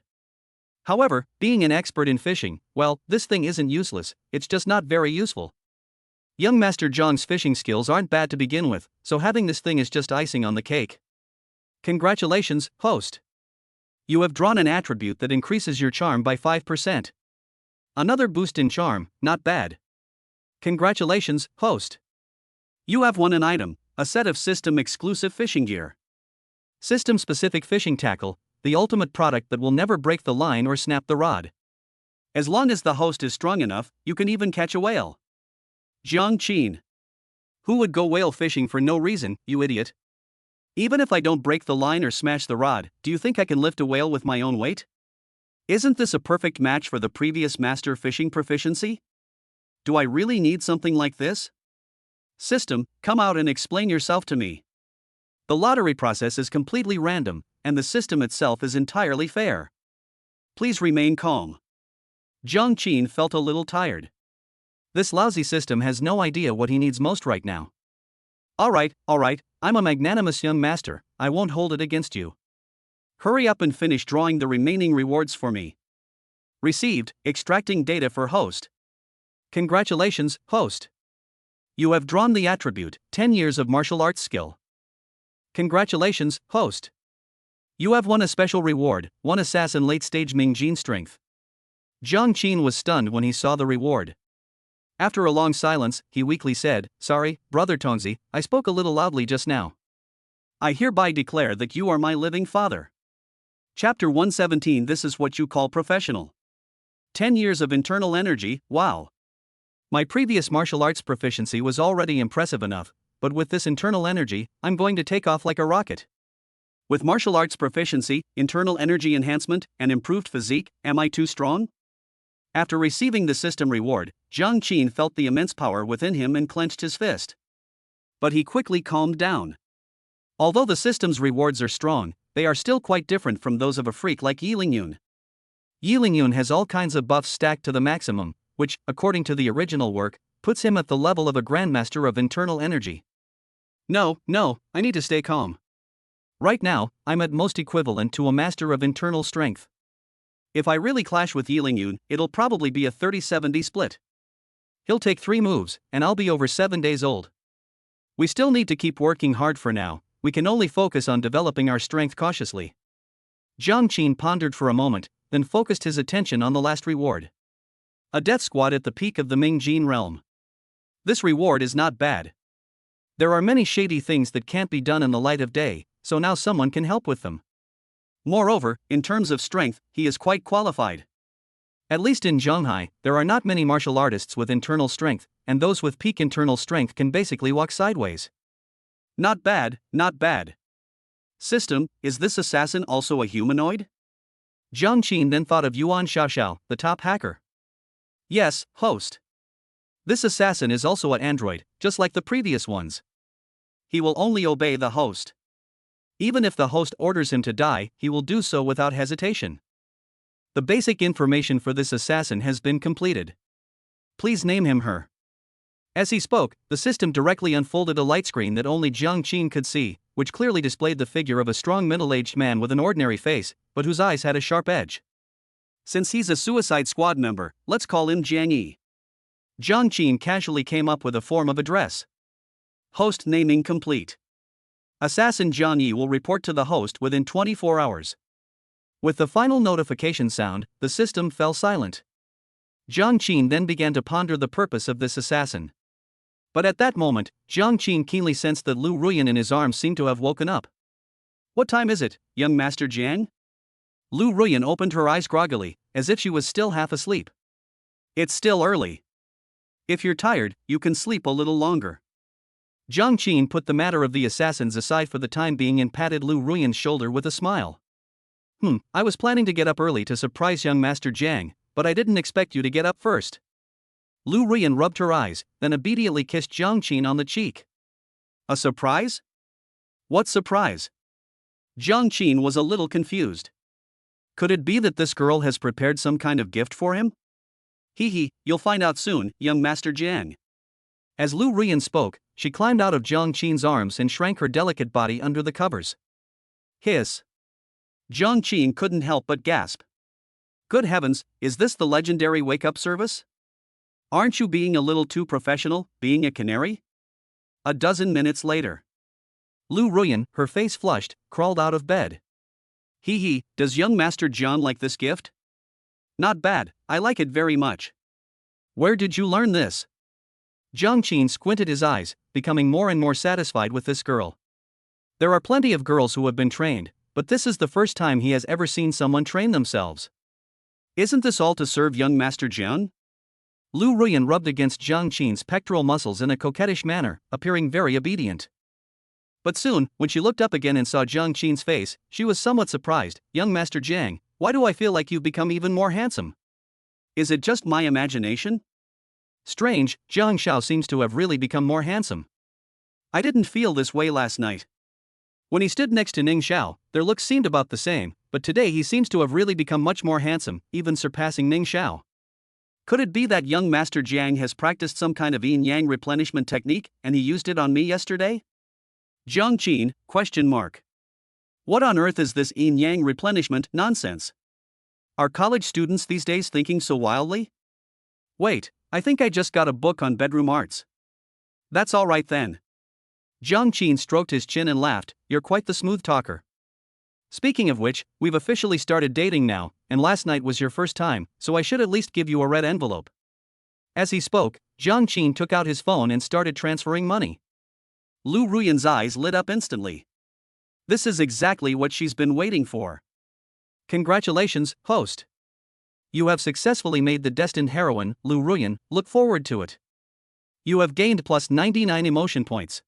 However, being an expert in fishing, well, this thing isn't useless, it's just not very useful. Young Master Zhang's fishing skills aren't bad to begin with, so having this thing is just icing on the cake. Congratulations, host. You have drawn an attribute that increases your charm by 5%. Another boost in charm, not bad. Congratulations, host. You have won an item, a set of system-exclusive fishing gear. System-specific fishing tackle, the ultimate product that will never break the line or snap the rod. As long as the host is strong enough, you can even catch a whale. Jiang Qin. Who would go whale fishing for no reason, you idiot? Even if I don't break the line or smash the rod, do you think I can lift a whale with my own weight? Isn't this a perfect match for the previous master fishing proficiency? Do I really need something like this? System, come out and explain yourself to me. The lottery process is completely random, and the system itself is entirely fair. Please remain calm. Jiang Qin felt a little tired. This lousy system has no idea what he needs most right now. Alright, I'm a magnanimous young master, I won't hold it against you. Hurry up and finish drawing the remaining rewards for me. Received, extracting data for host. Congratulations, host. You have drawn the attribute, 10 years of martial arts skill. Congratulations, host. You have won a special reward, 1 assassin late-stage Mingjin strength. Jiang Qin was stunned when he saw the reward. After a long silence, he weakly said, "Sorry, Brother Tongzi, I spoke a little loudly just now. I hereby declare that you are my living father." Chapter 117. This is what you call professional. 10 years of internal energy, wow. My previous martial arts proficiency was already impressive enough, but with this internal energy, I'm going to take off like a rocket. With martial arts proficiency, internal energy enhancement, and improved physique, am I too strong? After receiving the system reward, Jiang Qin felt the immense power within him and clenched his fist. But he quickly calmed down. Although the system's rewards are strong, they are still quite different from those of a freak like Yi Lingyun. Yi Lingyun has all kinds of buffs stacked to the maximum, which, according to the original work, puts him at the level of a grandmaster of internal energy. No, I need to stay calm. Right now, I'm at most equivalent to a master of internal strength. If I really clash with Yi Lingyun, it'll probably be a 30-70 split. He'll take 3 moves, and I'll be over 7 days old. We still need to keep working hard for now, we can only focus on developing our strength cautiously. Jiang Qin pondered for a moment, then focused his attention on the last reward. A death squad at the peak of the Mingjin realm. This reward is not bad. There are many shady things that can't be done in the light of day, so now someone can help with them. Moreover, in terms of strength, he is quite qualified. At least in Zhonghai, there are not many martial artists with internal strength, and those with peak internal strength can basically walk sideways. Not bad. System, is this assassin also a humanoid? Jiang Qin then thought of Yuan Xiaoxiao, the top hacker. Yes, host. This assassin is also an android, just like the previous ones. He will only obey the host. Even if the host orders him to die, he will do so without hesitation. The basic information for this assassin has been completed. Please name him her. As he spoke, the system directly unfolded a light screen that only Jiang Qin could see, which clearly displayed the figure of a strong middle-aged man with an ordinary face, but whose eyes had a sharp edge. Since he's a Suicide Squad member, let's call him Jiang Yi. Jiang Qin casually came up with a form of address. Host naming complete. Assassin Jiang Yi will report to the host within 24 hours. With the final notification sound, the system fell silent. Jiang Qin then began to ponder the purpose of this assassin. But at that moment, Jiang Qin keenly sensed that Lu Ruyan in his arms seemed to have woken up. What time is it, young Master Jiang? Lu Ruyan opened her eyes groggily, as if she was still half asleep. It's still early. If you're tired, you can sleep a little longer. Jiang Qin put the matter of the assassins aside for the time being and patted Lu Ruyan's shoulder with a smile. I was planning to get up early to surprise young Master Jiang, but I didn't expect you to get up first. Lu Ruyan rubbed her eyes, then obediently kissed Jiang Qin on the cheek. A surprise? What surprise? Jiang Qin was a little confused. Could it be that this girl has prepared some kind of gift for him? You'll find out soon, young Master Jiang. As Lu Ruyan spoke, she climbed out of Jiang Qin's arms and shrank her delicate body under the covers. Hiss. Jiang Qin couldn't help but gasp. Good heavens, is this the legendary wake-up service? Aren't you being a little too professional, being a canary? A dozen minutes later. Lu Ruyan, her face flushed, crawled out of bed. Does young Master Jiang like this gift? Not bad, I like it very much. Where did you learn this? Jiang Qin squinted his eyes, becoming more and more satisfied with this girl. There are plenty of girls who have been trained, but this is the first time he has ever seen someone train themselves. Isn't this all to serve young Master Jiang? Lu Ruyan rubbed against Jiang Qin's pectoral muscles in a coquettish manner, appearing very obedient. But soon, when she looked up again and saw Jiang Qin's face, she was somewhat surprised. Young Master Jiang, why do I feel like you've become even more handsome? Is it just my imagination? Strange, Jiang Xiao seems to have really become more handsome. I didn't feel this way last night. When he stood next to Ning Xiao, their looks seemed about the same, but today he seems to have really become much more handsome, even surpassing Ning Xiao. Could it be that young Master Jiang has practiced some kind of yin-yang replenishment technique, and he used it on me yesterday? Jiang Qin, question mark. What on earth is this yin-yang replenishment nonsense? Are college students these days thinking so wildly? Wait, I think I just got a book on bedroom arts. That's all right then. Jiang Qin stroked his chin and laughed, you're quite the smooth talker. Speaking of which, we've officially started dating now, and last night was your first time, so I should at least give you a red envelope. As he spoke, Jiang Qin took out his phone and started transferring money. Lu Ruyan's eyes lit up instantly. This is exactly what she's been waiting for. Congratulations, host. You have successfully made the destined heroine, Lu Ruyan, look forward to it. You have gained plus 99 emotion points.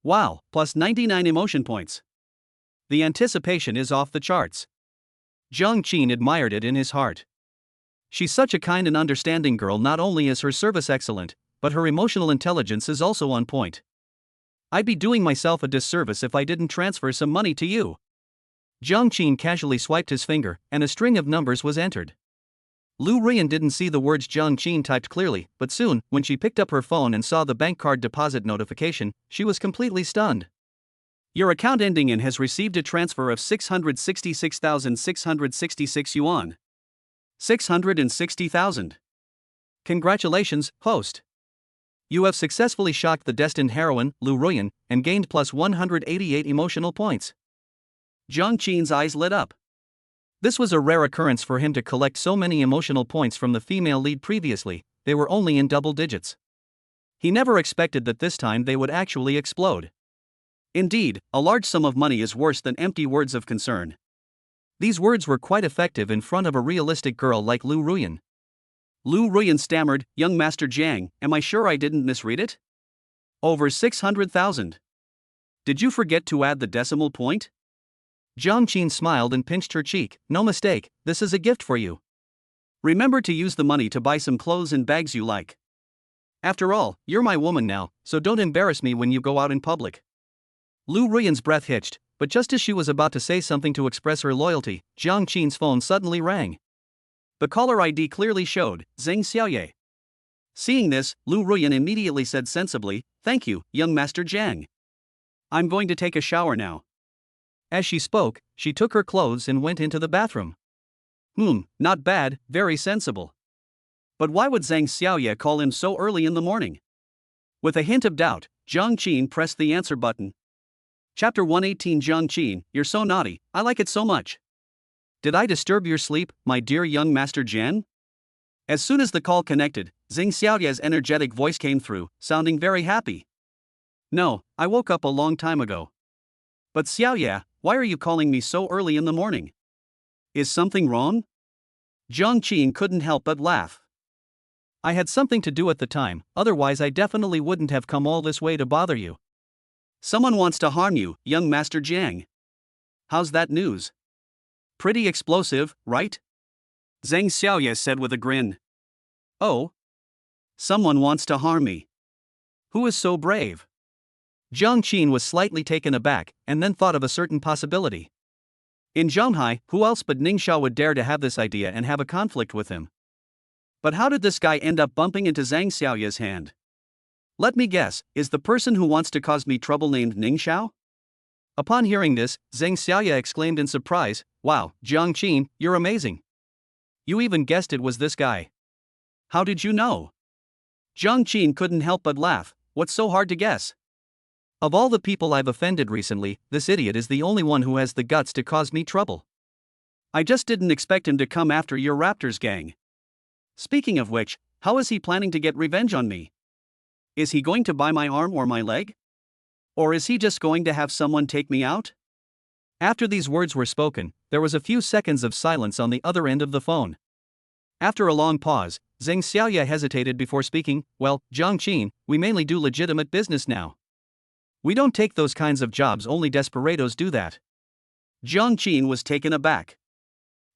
Wow, plus 99 emotion points. The anticipation is off the charts. Jiang Qin admired it in his heart. She's such a kind and understanding girl. Not only is her service excellent, but her emotional intelligence is also on point. I'd be doing myself a disservice if I didn't transfer some money to you. Jiang Qin casually swiped his finger, and a string of numbers was entered. Lu Ruyan didn't see the words Jiang Qin typed clearly, but soon, when she picked up her phone and saw the bank card deposit notification, she was completely stunned. Your account ending in has received a transfer of 666,666 yuan. 660,000. Congratulations, host. You have successfully shocked the destined heroine, Lu Ruyan, and gained plus 188 emotional points. Jiang Qin's eyes lit up. This was a rare occurrence for him to collect so many emotional points from the female lead previously, they were only in double digits. He never expected that this time they would actually explode. Indeed, a large sum of money is worse than empty words of concern. These words were quite effective in front of a realistic girl like Lu Ruyan. Lu Ruyan stammered, young Master Jiang, am I sure I didn't misread it? Over 600,000. Did you forget to add the decimal point? Jiang Qin smiled and pinched her cheek, no mistake, this is a gift for you. Remember to use the money to buy some clothes and bags you like. After all, you're my woman now, so don't embarrass me when you go out in public. Lu Ruyan's breath hitched, but just as she was about to say something to express her loyalty, Jiang Qin's phone suddenly rang. The caller ID clearly showed, Zheng Xiaoye. Seeing this, Lu Ruyan immediately said sensibly, thank you, young Master Jiang. I'm going to take a shower now. As she spoke, she took her clothes and went into the bathroom. Not bad, very sensible. But why would Zheng Xiaoye call him so early in the morning? With a hint of doubt, Jiang Qin pressed the answer button. Chapter 118. Jiang Qin, you're so naughty, I like it so much. Did I disturb your sleep, my dear young Master Jian? As soon as the call connected, Zheng Xiaoye's energetic voice came through, sounding very happy. No, I woke up a long time ago. But Xiaoye, why are you calling me so early in the morning? Is something wrong? Jiang Qin couldn't help but laugh. I had something to do at the time, otherwise I definitely wouldn't have come all this way to bother you. Someone wants to harm you, young Master Jiang. How's that news? Pretty explosive, right? Zheng Xiaoye said with a grin. Oh? Someone wants to harm me. Who is so brave? Jiang Qin was slightly taken aback, and then thought of a certain possibility. In Zhonghai, who else but Ning Xiao would dare to have this idea and have a conflict with him? But how did this guy end up bumping into Zheng Xiaoye's hand? Let me guess, is the person who wants to cause me trouble named Ning Xiao? Upon hearing this, Zheng Xiaoye exclaimed in surprise, wow, Jiang Qin, you're amazing. You even guessed it was this guy. How did you know? Jiang Qin couldn't help but laugh, what's so hard to guess? Of all the people I've offended recently, this idiot is the only one who has the guts to cause me trouble. I just didn't expect him to come after your Raptors gang. Speaking of which, how is he planning to get revenge on me? Is he going to buy my arm or my leg? Or is he just going to have someone take me out? After these words were spoken, there was a few seconds of silence on the other end of the phone. After a long pause, Zheng Xiaoye hesitated before speaking, well, Jiang Qin, we mainly do legitimate business now. We don't take those kinds of jobs, only desperados do that. Jiang Qin was taken aback.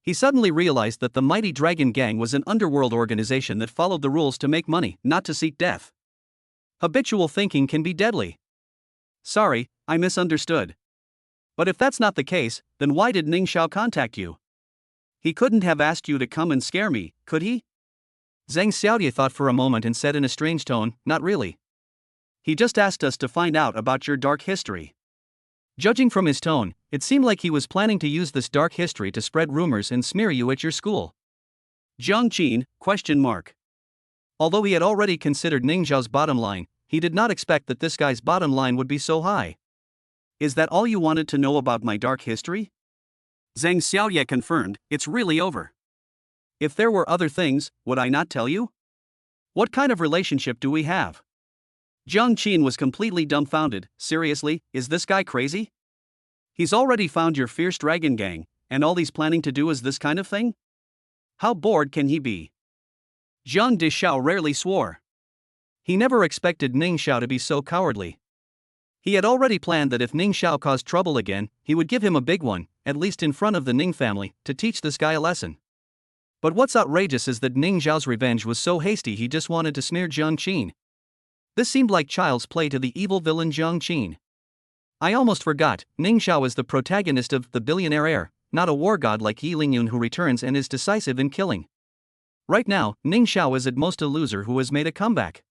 He suddenly realized that the Mighty Dragon Gang was an underworld organization that followed the rules to make money, not to seek death. Habitual thinking can be deadly. Sorry, I misunderstood. But if that's not the case, then why did Ning Xiao contact you? He couldn't have asked you to come and scare me, could he? Zhang Xiaoye thought for a moment and said in a strange tone, not really. He just asked us to find out about your dark history. Judging from his tone, it seemed like he was planning to use this dark history to spread rumors and smear you at your school. Jiang Qin, ? Although he had already considered Ning Xiao's bottom line, he did not expect that this guy's bottom line would be so high. Is that all you wanted to know about my dark history? Zhang Xiaoye confirmed, it's really over. If there were other things, would I not tell you? What kind of relationship do we have? Jiang Qin was completely dumbfounded. Seriously, is this guy crazy? He's already found your fierce dragon gang, and all he's planning to do is this kind of thing? How bored can he be? Jiang Dishao rarely swore. He never expected Ning Xiao to be so cowardly. He had already planned that if Ning Xiao caused trouble again, he would give him a big one, at least in front of the Ning family, to teach this guy a lesson. But what's outrageous is that Ning Xiao's revenge was so hasty he just wanted to smear Jiang Qin. This seemed like child's play to the evil villain Jiang Qin. I almost forgot, Ning Xiao is the protagonist of The Billionaire Heir, not a war god like Yi Lingyun who returns and is decisive in killing. Right now, Ning Xiao is at most a loser who has made a comeback.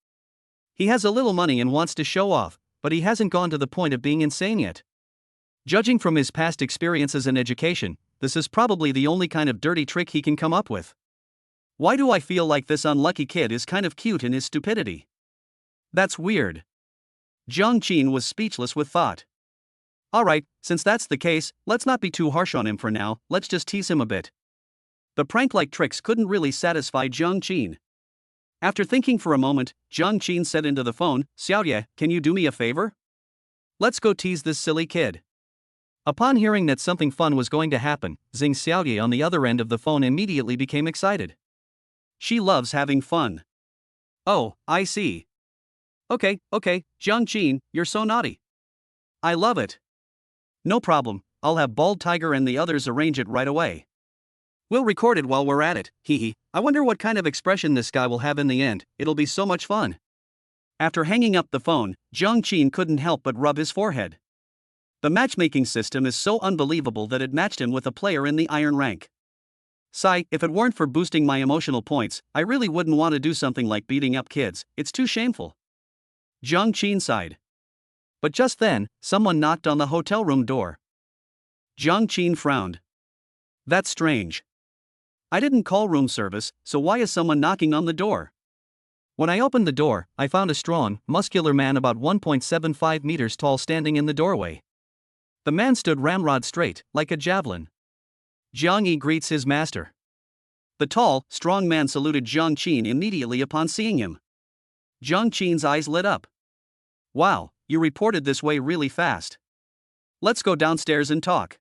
He has a little money and wants to show off, but he hasn't gone to the point of being insane yet. Judging from his past experiences and education, this is probably the only kind of dirty trick he can come up with. Why do I feel like this unlucky kid is kind of cute in his stupidity? That's weird. Jiang Qin was speechless with thought. Alright, since that's the case, let's not be too harsh on him for now, let's just tease him a bit. The prank-like tricks couldn't really satisfy Jiang Qin. After thinking for a moment, Jiang Qin said into the phone, Xiaoye, can you do me a favor? Let's go tease this silly kid. Upon hearing that something fun was going to happen, Zhang Xiaoye on the other end of the phone immediately became excited. She loves having fun. Oh, I see. Okay, Jiang Qin, you're so naughty. I love it. No problem, I'll have Bald Tiger and the others arrange it right away. We'll record it while we're at it, hehe. I wonder what kind of expression this guy will have in the end, it'll be so much fun. After hanging up the phone, Jiang Qin couldn't help but rub his forehead. The matchmaking system is so unbelievable that it matched him with a player in the iron rank. Sigh, if it weren't for boosting my emotional points, I really wouldn't want to do something like beating up kids, it's too shameful. Jiang Qin sighed. But just then, someone knocked on the hotel room door. Jiang Qin frowned. That's strange. I didn't call room service, so why is someone knocking on the door? When I opened the door, I found a strong, muscular man about 1.75 meters tall standing in the doorway. The man stood ramrod straight, like a javelin. Jiang Yi greets his master. The tall, strong man saluted Jiang Qin immediately upon seeing him. Jiang Qin's eyes lit up. Wow, you reported this way really fast. Let's go downstairs and talk.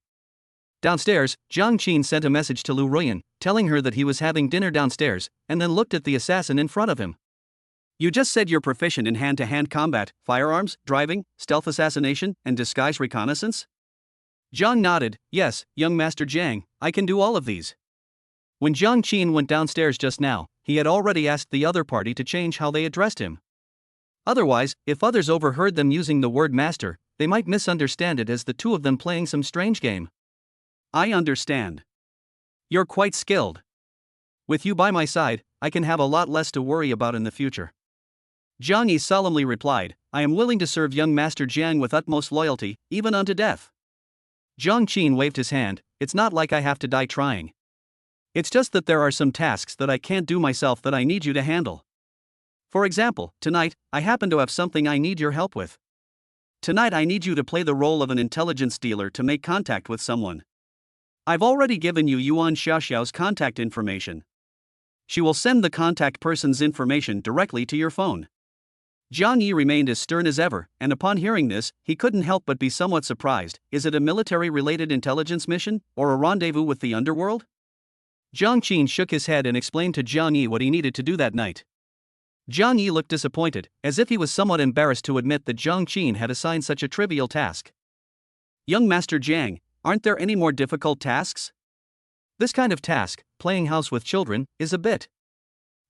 Downstairs, Jiang Qin sent a message to Lu Ruyan, telling her that he was having dinner downstairs, and then looked at the assassin in front of him. You just said you're proficient in hand-to-hand combat, firearms, driving, stealth assassination, and disguise reconnaissance? Jiang nodded, yes, young Master Jiang, I can do all of these. When Jiang Qin went downstairs just now, he had already asked the other party to change how they addressed him. Otherwise, if others overheard them using the word master, they might misunderstand it as the two of them playing some strange game. I understand. You're quite skilled. With you by my side, I can have a lot less to worry about in the future. Jiang Yi solemnly replied, I am willing to serve young Master Jiang with utmost loyalty, even unto death. Jiang Qin waved his hand, it's not like I have to die trying. It's just that there are some tasks that I can't do myself that I need you to handle. For example, tonight, I happen to have something I need your help with. Tonight I need you to play the role of an intelligence dealer to make contact with someone. I've already given you Yuan Xiaoxiao's contact information. She will send the contact person's information directly to your phone. Jiang Yi remained as stern as ever, and upon hearing this, he couldn't help but be somewhat surprised. Is it a military-related intelligence mission, or a rendezvous with the underworld? Jiang Qin shook his head and explained to Jiang Yi what he needed to do that night. Jiang Yi looked disappointed, as if he was somewhat embarrassed to admit that Jiang Qin had assigned such a trivial task. Young Master Jiang, aren't there any more difficult tasks? This kind of task, playing house with children, is a bit.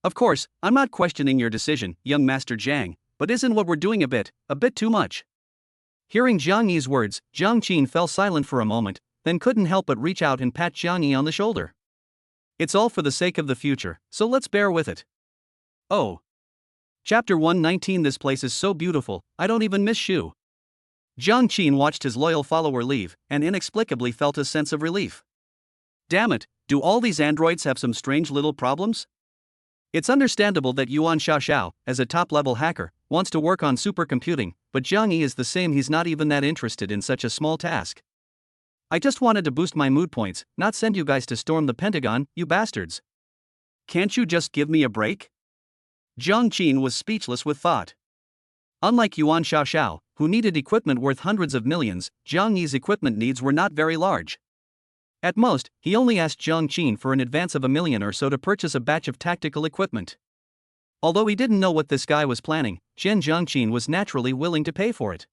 Of course, I'm not questioning your decision, young Master Jiang, but isn't what we're doing a bit too much? Hearing Jiang Yi's words, Jiang Qin fell silent for a moment, then couldn't help but reach out and pat Jiang Yi on the shoulder. It's all for the sake of the future, so let's bear with it. Oh. Chapter 119. This place is so beautiful, I don't even miss Shu. Jiang Qin watched his loyal follower leave, and inexplicably felt a sense of relief. Damn it, do all these androids have some strange little problems? It's understandable that Yuan Xiaoxiao, as a top-level hacker, wants to work on supercomputing, but Jiang Yi is the same. He's not even that interested in such a small task. I just wanted to boost my mood points, not send you guys to storm the Pentagon, you bastards. Can't you just give me a break? Jiang Qin was speechless with thought. Unlike Yuan Xiaoxiao, who needed equipment worth hundreds of millions, Jiang Yi's equipment needs were not very large. At most, he only asked Jiang Qin for an advance of $1 million or so to purchase a batch of tactical equipment. Although he didn't know what this guy was planning, Jiang Qin was naturally willing to pay for it.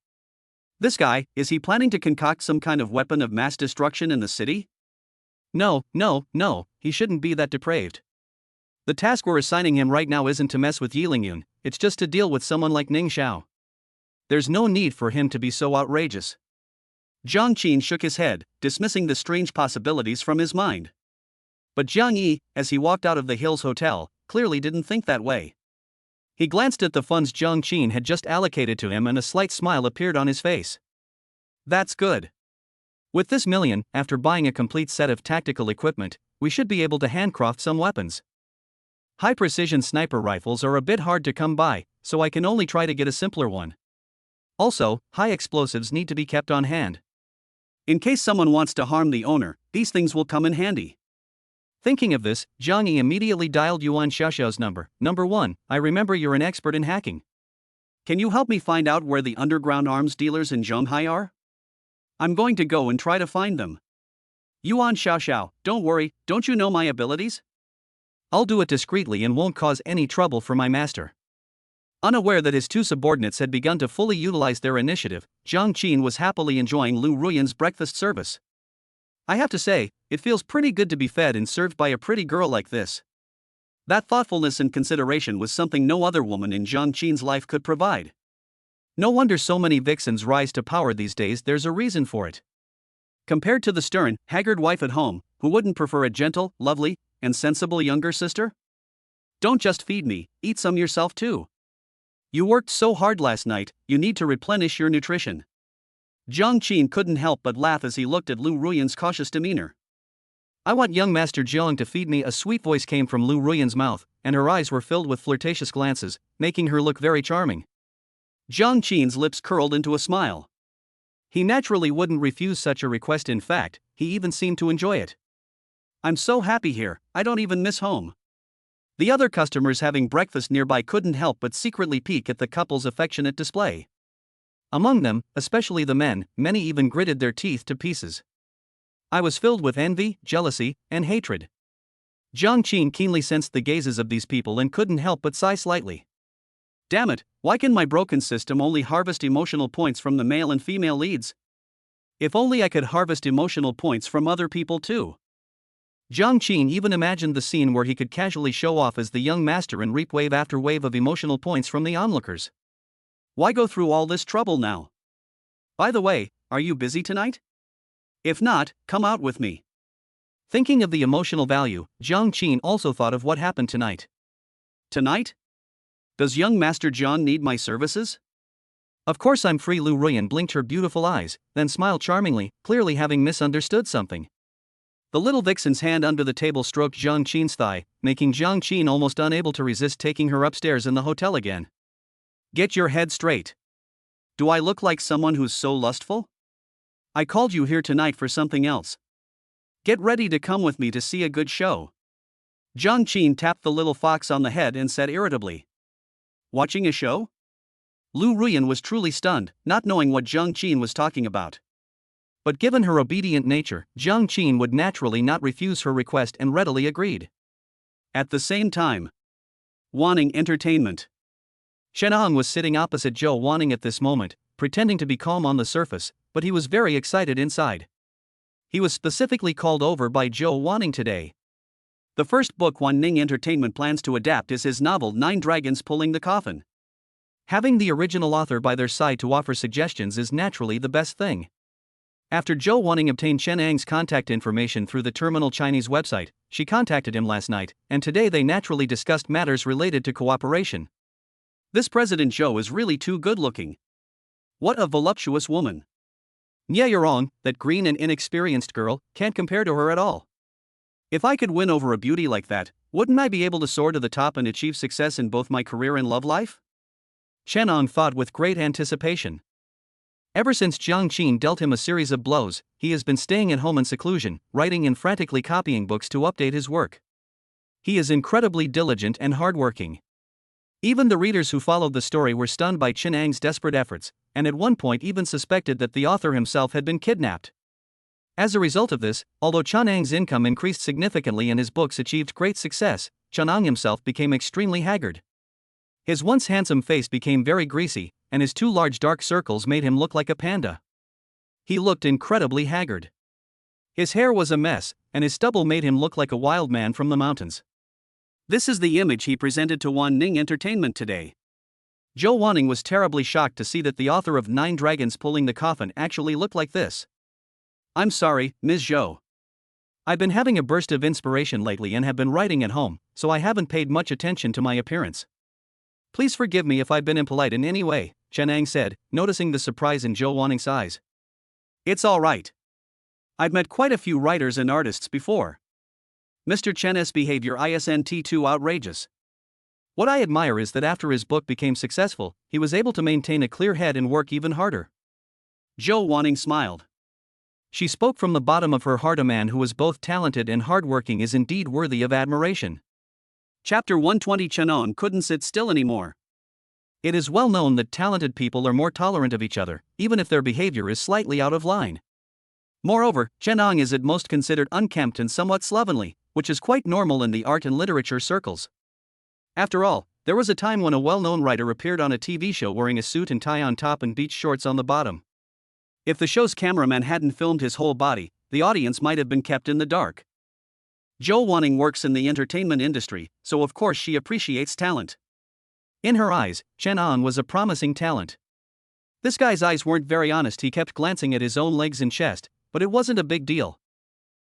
This guy, is he planning to concoct some kind of weapon of mass destruction in the city? No, he shouldn't be that depraved. The task we're assigning him right now isn't to mess with Yilingyun, it's just to deal with someone like Ning Xiao. There's no need for him to be so outrageous. Jiang Qin shook his head, dismissing the strange possibilities from his mind. But Jiang Yi, as he walked out of the Hills Hotel, clearly didn't think that way. He glanced at the funds Jiang Qin had just allocated to him and a slight smile appeared on his face. That's good. With this $1 million, after buying a complete set of tactical equipment, we should be able to handcraft some weapons. High-precision sniper rifles are a bit hard to come by, so I can only try to get a simpler one. Also, high explosives need to be kept on hand. In case someone wants to harm the owner, these things will come in handy. Thinking of this, Jiang Yi immediately dialed Yuan Xiaoxiao's number. Number 1, I remember you're an expert in hacking. Can you help me find out where the underground arms dealers in Zhonghai are? I'm going to go and try to find them. Yuan Xiaoxiao, don't worry, don't you know my abilities? I'll do it discreetly and won't cause any trouble for my master. Unaware that his two subordinates had begun to fully utilize their initiative, Jiang Qin was happily enjoying Lu Ruyan's breakfast service. I have to say, it feels pretty good to be fed and served by a pretty girl like this. That thoughtfulness and consideration was something no other woman in Jiang Qin's life could provide. No wonder so many vixens rise to power these days. There's a reason for it. Compared to the stern, haggard wife at home, who wouldn't prefer a gentle, lovely, and sensible younger sister? Don't just feed me, eat some yourself too. You worked so hard last night, you need to replenish your nutrition. Jiang Qin couldn't help but laugh as he looked at Lu Ruyan's cautious demeanor. I want young Master Jiang to feed me. A sweet voice came from Lu Ruyan's mouth, and her eyes were filled with flirtatious glances, making her look very charming. Jiang Qin's lips curled into a smile. He naturally wouldn't refuse such a request. In fact, he even seemed to enjoy it. I'm so happy here, I don't even miss home. The other customers having breakfast nearby couldn't help but secretly peek at the couple's affectionate display. Among them, especially the men, many even gritted their teeth to pieces. I was filled with envy, jealousy, and hatred. Jiang Qin keenly sensed the gazes of these people and couldn't help but sigh slightly. Damn it, why can my broken system only harvest emotional points from the male and female leads? If only I could harvest emotional points from other people too. Jiang Qin even imagined the scene where he could casually show off as the young master and reap wave after wave of emotional points from the onlookers. Why go through all this trouble now? By the way, are you busy tonight? If not, come out with me. Thinking of the emotional value, Jiang Qin also thought of what happened tonight. Tonight? Does young Master Jiang need my services? Of course I'm free. Lu Ruyan blinked her beautiful eyes, then smiled charmingly, clearly having misunderstood something. The little vixen's hand under the table stroked Jiang Qin's thigh, making Jiang Qin almost unable to resist taking her upstairs in the hotel again. Get your head straight. Do I look like someone who's so lustful? I called you here tonight for something else. Get ready to come with me to see a good show. Jiang Qin tapped the little fox on the head and said irritably. Watching a show? Lu Ruyan was truly stunned, not knowing what Jiang Qin was talking about. But given her obedient nature, Jiang Qin would naturally not refuse her request and readily agreed. At the same time, wanting entertainment. Shenong was sitting opposite Zhou Wanning at this moment, pretending to be calm on the surface, but he was very excited inside. He was specifically called over by Zhou Wanning today. The first book Wan Ning Entertainment plans to adapt is his novel Nine Dragons Pulling the Coffin. Having the original author by their side to offer suggestions is naturally the best thing. After Zhou Wanning obtained Chen Ang's contact information through the terminal Chinese website, she contacted him last night, and today they naturally discussed matters related to cooperation. This President Zhou is really too good-looking. What a voluptuous woman. Yeah, you're wrong, that green and inexperienced girl can't compare to her at all. If I could win over a beauty like that, wouldn't I be able to soar to the top and achieve success in both my career and love life? Shenong thought with great anticipation. Ever since Jiang Qin dealt him a series of blows, he has been staying at home in seclusion, writing and frantically copying books to update his work. He is incredibly diligent and hardworking. Even the readers who followed the story were stunned by Chen Ang's desperate efforts, and at one point even suspected that the author himself had been kidnapped. As a result of this, although Chen Ang's income increased significantly and his books achieved great success, Chen Ang himself became extremely haggard. His once handsome face became very greasy, and his two large dark circles made him look like a panda. He looked incredibly haggard. His hair was a mess, and his stubble made him look like a wild man from the mountains. This is the image he presented to Wan Ning Entertainment today. Zhou Wanning was terribly shocked to see that the author of Nine Dragons Pulling the Coffin actually looked like this. I'm sorry, Ms. Zhou. I've been having a burst of inspiration lately and have been writing at home, so I haven't paid much attention to my appearance. Please forgive me if I've been impolite in any way, Chen Ang said, noticing the surprise in Zhou Wanning's eyes. It's all right. I've met quite a few writers and artists before. Mr. Chen's behavior isn't too outrageous. What I admire is that after his book became successful, he was able to maintain a clear head and work even harder. Zhou Wanning smiled. She spoke from the bottom of her heart. A man who is both talented and hardworking is indeed worthy of admiration. Chapter 120. Chenon couldn't sit still anymore. It is well known that talented people are more tolerant of each other, even if their behavior is slightly out of line. Moreover, Chenon is at most considered unkempt and somewhat slovenly, which is quite normal in the art and literature circles. After all, there was a time when a well-known writer appeared on a TV show wearing a suit and tie on top and beach shorts on the bottom. If the show's cameraman hadn't filmed his whole body, the audience might have been kept in the dark. Zhou Wanning works in the entertainment industry, so of course she appreciates talent. In her eyes, Chen An was a promising talent. This guy's eyes weren't very honest. He kept glancing at his own legs and chest, but it wasn't a big deal.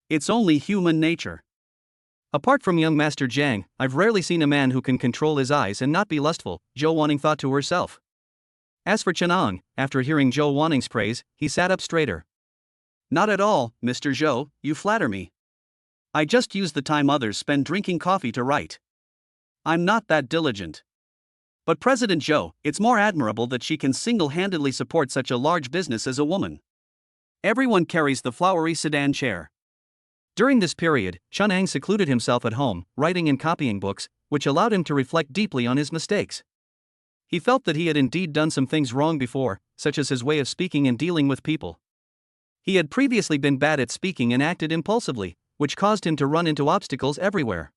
It's only human nature. Apart from young Master Jiang, I've rarely seen a man who can control his eyes and not be lustful, Zhou Wanning thought to herself. As for Chen Ang, after hearing Zhou Wanning's praise, he sat up straighter. Not at all, Mr. Zhou, you flatter me. I just use the time others spend drinking coffee to write. I'm not that diligent. But President Zhou, it's more admirable that she can single-handedly support such a large business as a woman. Everyone carries the flowery sedan chair. During this period, Chen Ang secluded himself at home, writing and copying books, which allowed him to reflect deeply on his mistakes. He felt that he had indeed done some things wrong before, such as his way of speaking and dealing with people. He had previously been bad at speaking and acted impulsively, which caused him to run into obstacles everywhere.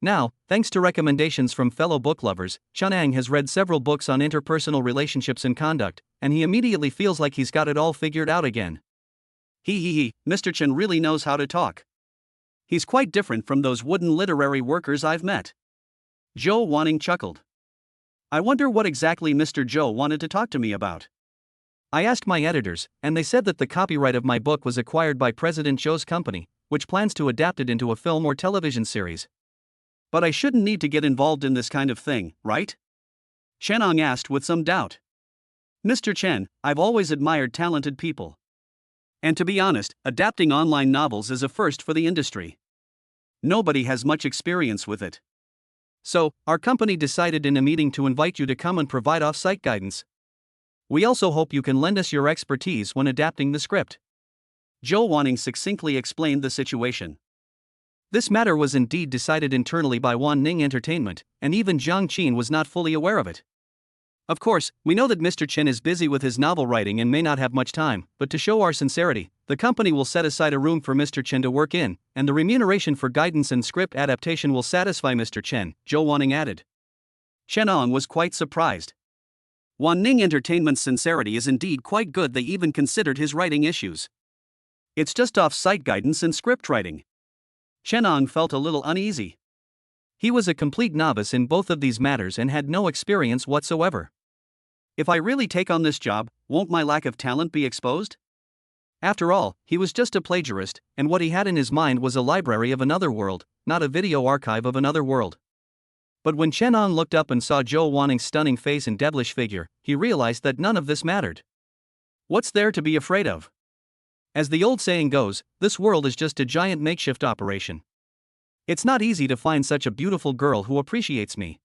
Now, thanks to recommendations from fellow book lovers, Chen Ang has read several books on interpersonal relationships and conduct, and he immediately feels like he's got it all figured out again. Mr. Chen really knows how to talk. He's quite different from those wooden literary workers I've met. Zhou Wanning chuckled. I wonder what exactly Mr. Zhou wanted to talk to me about. I asked my editors, and they said that the copyright of my book was acquired by President Zhou's company, which plans to adapt it into a film or television series. But I shouldn't need to get involved in this kind of thing, right? Shenong asked with some doubt. Mr. Chen, I've always admired talented people. And to be honest, adapting online novels is a first for the industry. Nobody has much experience with it. So, our company decided in a meeting to invite you to come and provide off-site guidance. We also hope you can lend us your expertise when adapting the script. Zhou Wanning succinctly explained the situation. This matter was indeed decided internally by Wan Ning Entertainment, and even Jiang Qin was not fully aware of it. Of course, we know that Mr. Chen is busy with his novel writing and may not have much time, but to show our sincerity, the company will set aside a room for Mr. Chen to work in, and the remuneration for guidance and script adaptation will satisfy Mr. Chen, Zhou Wanning added. Chen Ong was quite surprised. Wan Ning Entertainment's sincerity is indeed quite good. They even considered his writing issues. It's just off-site guidance and script writing. Chen Ong felt a little uneasy. He was a complete novice in both of these matters and had no experience whatsoever. If I really take on this job, won't my lack of talent be exposed? After all, he was just a plagiarist, and what he had in his mind was a library of another world, not a video archive of another world. But when Chen Ong looked up and saw Zhou Wanning's stunning face and devilish figure, he realized that none of this mattered. What's there to be afraid of? As the old saying goes, this world is just a giant makeshift operation. It's not easy to find such a beautiful girl who appreciates me.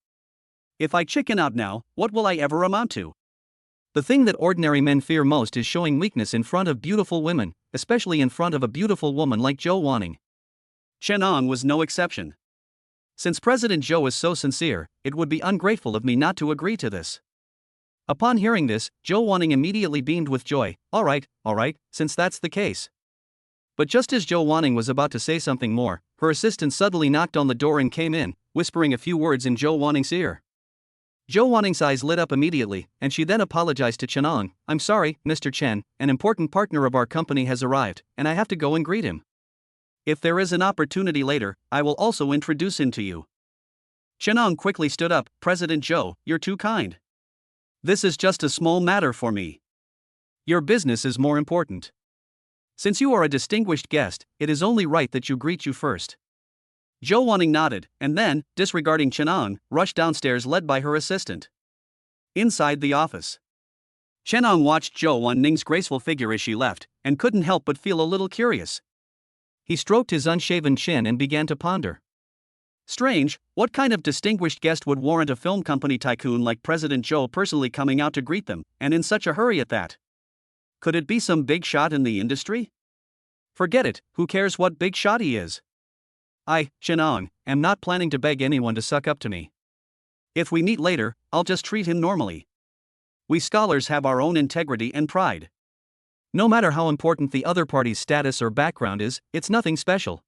If I chicken out now, what will I ever amount to? The thing that ordinary men fear most is showing weakness in front of beautiful women, especially in front of a beautiful woman like Zhou Wanning. Chen Ong was no exception. Since President Zhou is so sincere, it would be ungrateful of me not to agree to this. Upon hearing this, Zhou Wanning immediately beamed with joy. All right, since that's the case. But just as Zhou Wanning was about to say something more, her assistant suddenly knocked on the door and came in, whispering a few words in Zhou Wanning's ear. Zhou Wanning's eyes lit up immediately, and she then apologized to Chen Ong. I'm sorry, Mr. Chen, an important partner of our company has arrived, and I have to go and greet him. If there is an opportunity later, I will also introduce him to you. Chen Ong quickly stood up. President Zhou, you're too kind. This is just a small matter for me. Your business is more important. Since you are a distinguished guest, it is only right that you greet you first. Zhou Wanning nodded, and then, disregarding Chen Ong, rushed downstairs led by her assistant. Inside the office, Chen Ong watched Zhou Wanning's graceful figure as she left, and couldn't help but feel a little curious. He stroked his unshaven chin and began to ponder. Strange, what kind of distinguished guest would warrant a film company tycoon like President Zhou personally coming out to greet them, and in such a hurry at that? Could it be some big shot in the industry? Forget it, who cares what big shot he is? I, Chen Ong, am not planning to beg anyone to suck up to me. If we meet later, I'll just treat him normally. We scholars have our own integrity and pride. No matter how important the other party's status or background is, it's nothing special.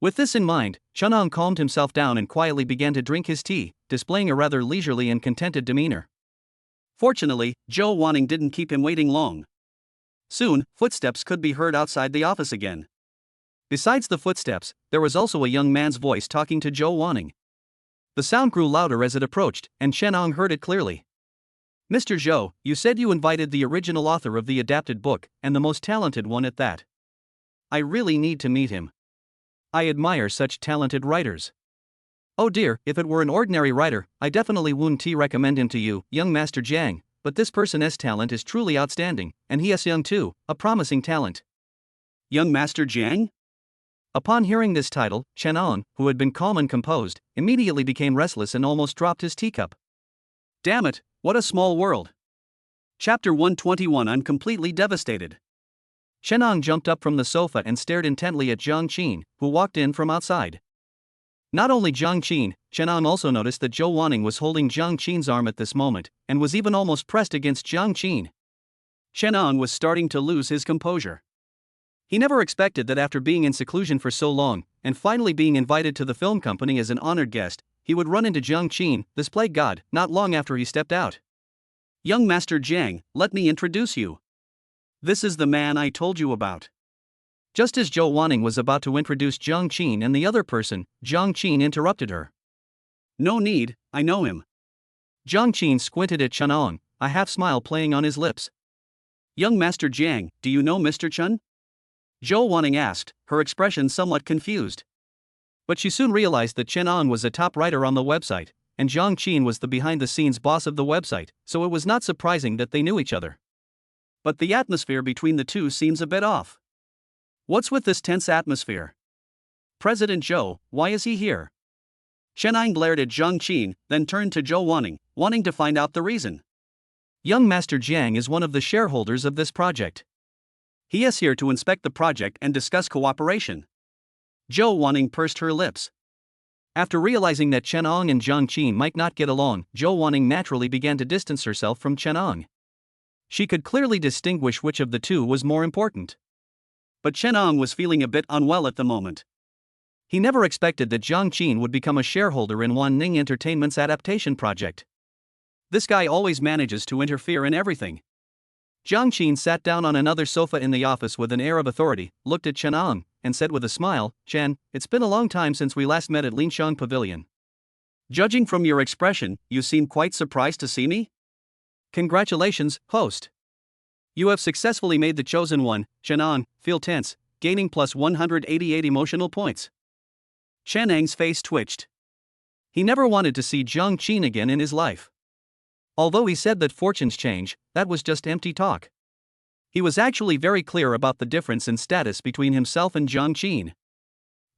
With this in mind, Chen Ong calmed himself down and quietly began to drink his tea, displaying a rather leisurely and contented demeanor. Fortunately, Zhou Wanning didn't keep him waiting long. Soon, footsteps could be heard outside the office again. Besides the footsteps, there was also a young man's voice talking to Zhou Wanning. The sound grew louder as it approached, and Chen Ong heard it clearly. Mr. Zhou, you said you invited the original author of the adapted book, and the most talented one at that. I really need to meet him. I admire such talented writers. Oh dear, if it were an ordinary writer, I definitely wouldn't recommend him to you, young Master Jiang, but this person's talent is truly outstanding, and he is young too, a promising talent. Young Master Jiang? Upon hearing this title, Chen Ong, who had been calm and composed, immediately became restless and almost dropped his teacup. Damn it, what a small world. Chapter 121. I'm completely devastated. Chen Ong jumped up from the sofa and stared intently at Zhang Qin, who walked in from outside. Not only Zhang Qin, Chen Ong also noticed that Zhou Wanning was holding Zhang Qin's arm at this moment, and was even almost pressed against Zhang Qin. Chen Ong was starting to lose his composure. He never expected that after being in seclusion for so long, and finally being invited to the film company as an honored guest, he would run into Zhang Qin, this plague god, not long after he stepped out. Young Master Jiang, let me introduce you. This is the man I told you about. Just as Zhou Wanning was about to introduce Zhang Qin and the other person, Zhang Qin interrupted her. No need, I know him. Zhang Qin squinted at Chen Ong, a half-smile playing on his lips. Young Master Jiang, do you know Mr. Chen? Zhou Wanning asked, her expression somewhat confused. But she soon realized that Chen Ong was a top writer on the website, and Zhang Qin was the behind-the-scenes boss of the website, so it was not surprising that they knew each other. But the atmosphere between the two seems a bit off. What's with this tense atmosphere? President Zhou, why is he here? Chen Ong glared at Zhang Qin, then turned to Zhou Wanning, wanting to find out the reason. Young Master Jiang is one of the shareholders of this project. He is here to inspect the project and discuss cooperation. Zhou Wanning pursed her lips. After realizing that Chen Ong and Zhang Qin might not get along, Zhou Wanning naturally began to distance herself from Chen Ong. She could clearly distinguish which of the two was more important. But Chen Ong was feeling a bit unwell at the moment. He never expected that Jiang Qin would become a shareholder in Wan Ning Entertainment's adaptation project. This guy always manages to interfere in everything. Jiang Qin sat down on another sofa in the office with an air of authority, looked at Chen Ang, and said with a smile, "Chen, it's been a long time since we last met at Linxiang Pavilion. Judging from your expression, you seem quite surprised to see me? Congratulations, host. You have successfully made the chosen one." Chen Ang, feel tense, gaining plus 188 emotional points. Chen Ang's face twitched. He never wanted to see Jiang Qin again in his life. Although he said that fortunes change, that was just empty talk. He was actually very clear about the difference in status between himself and Jiang Qin.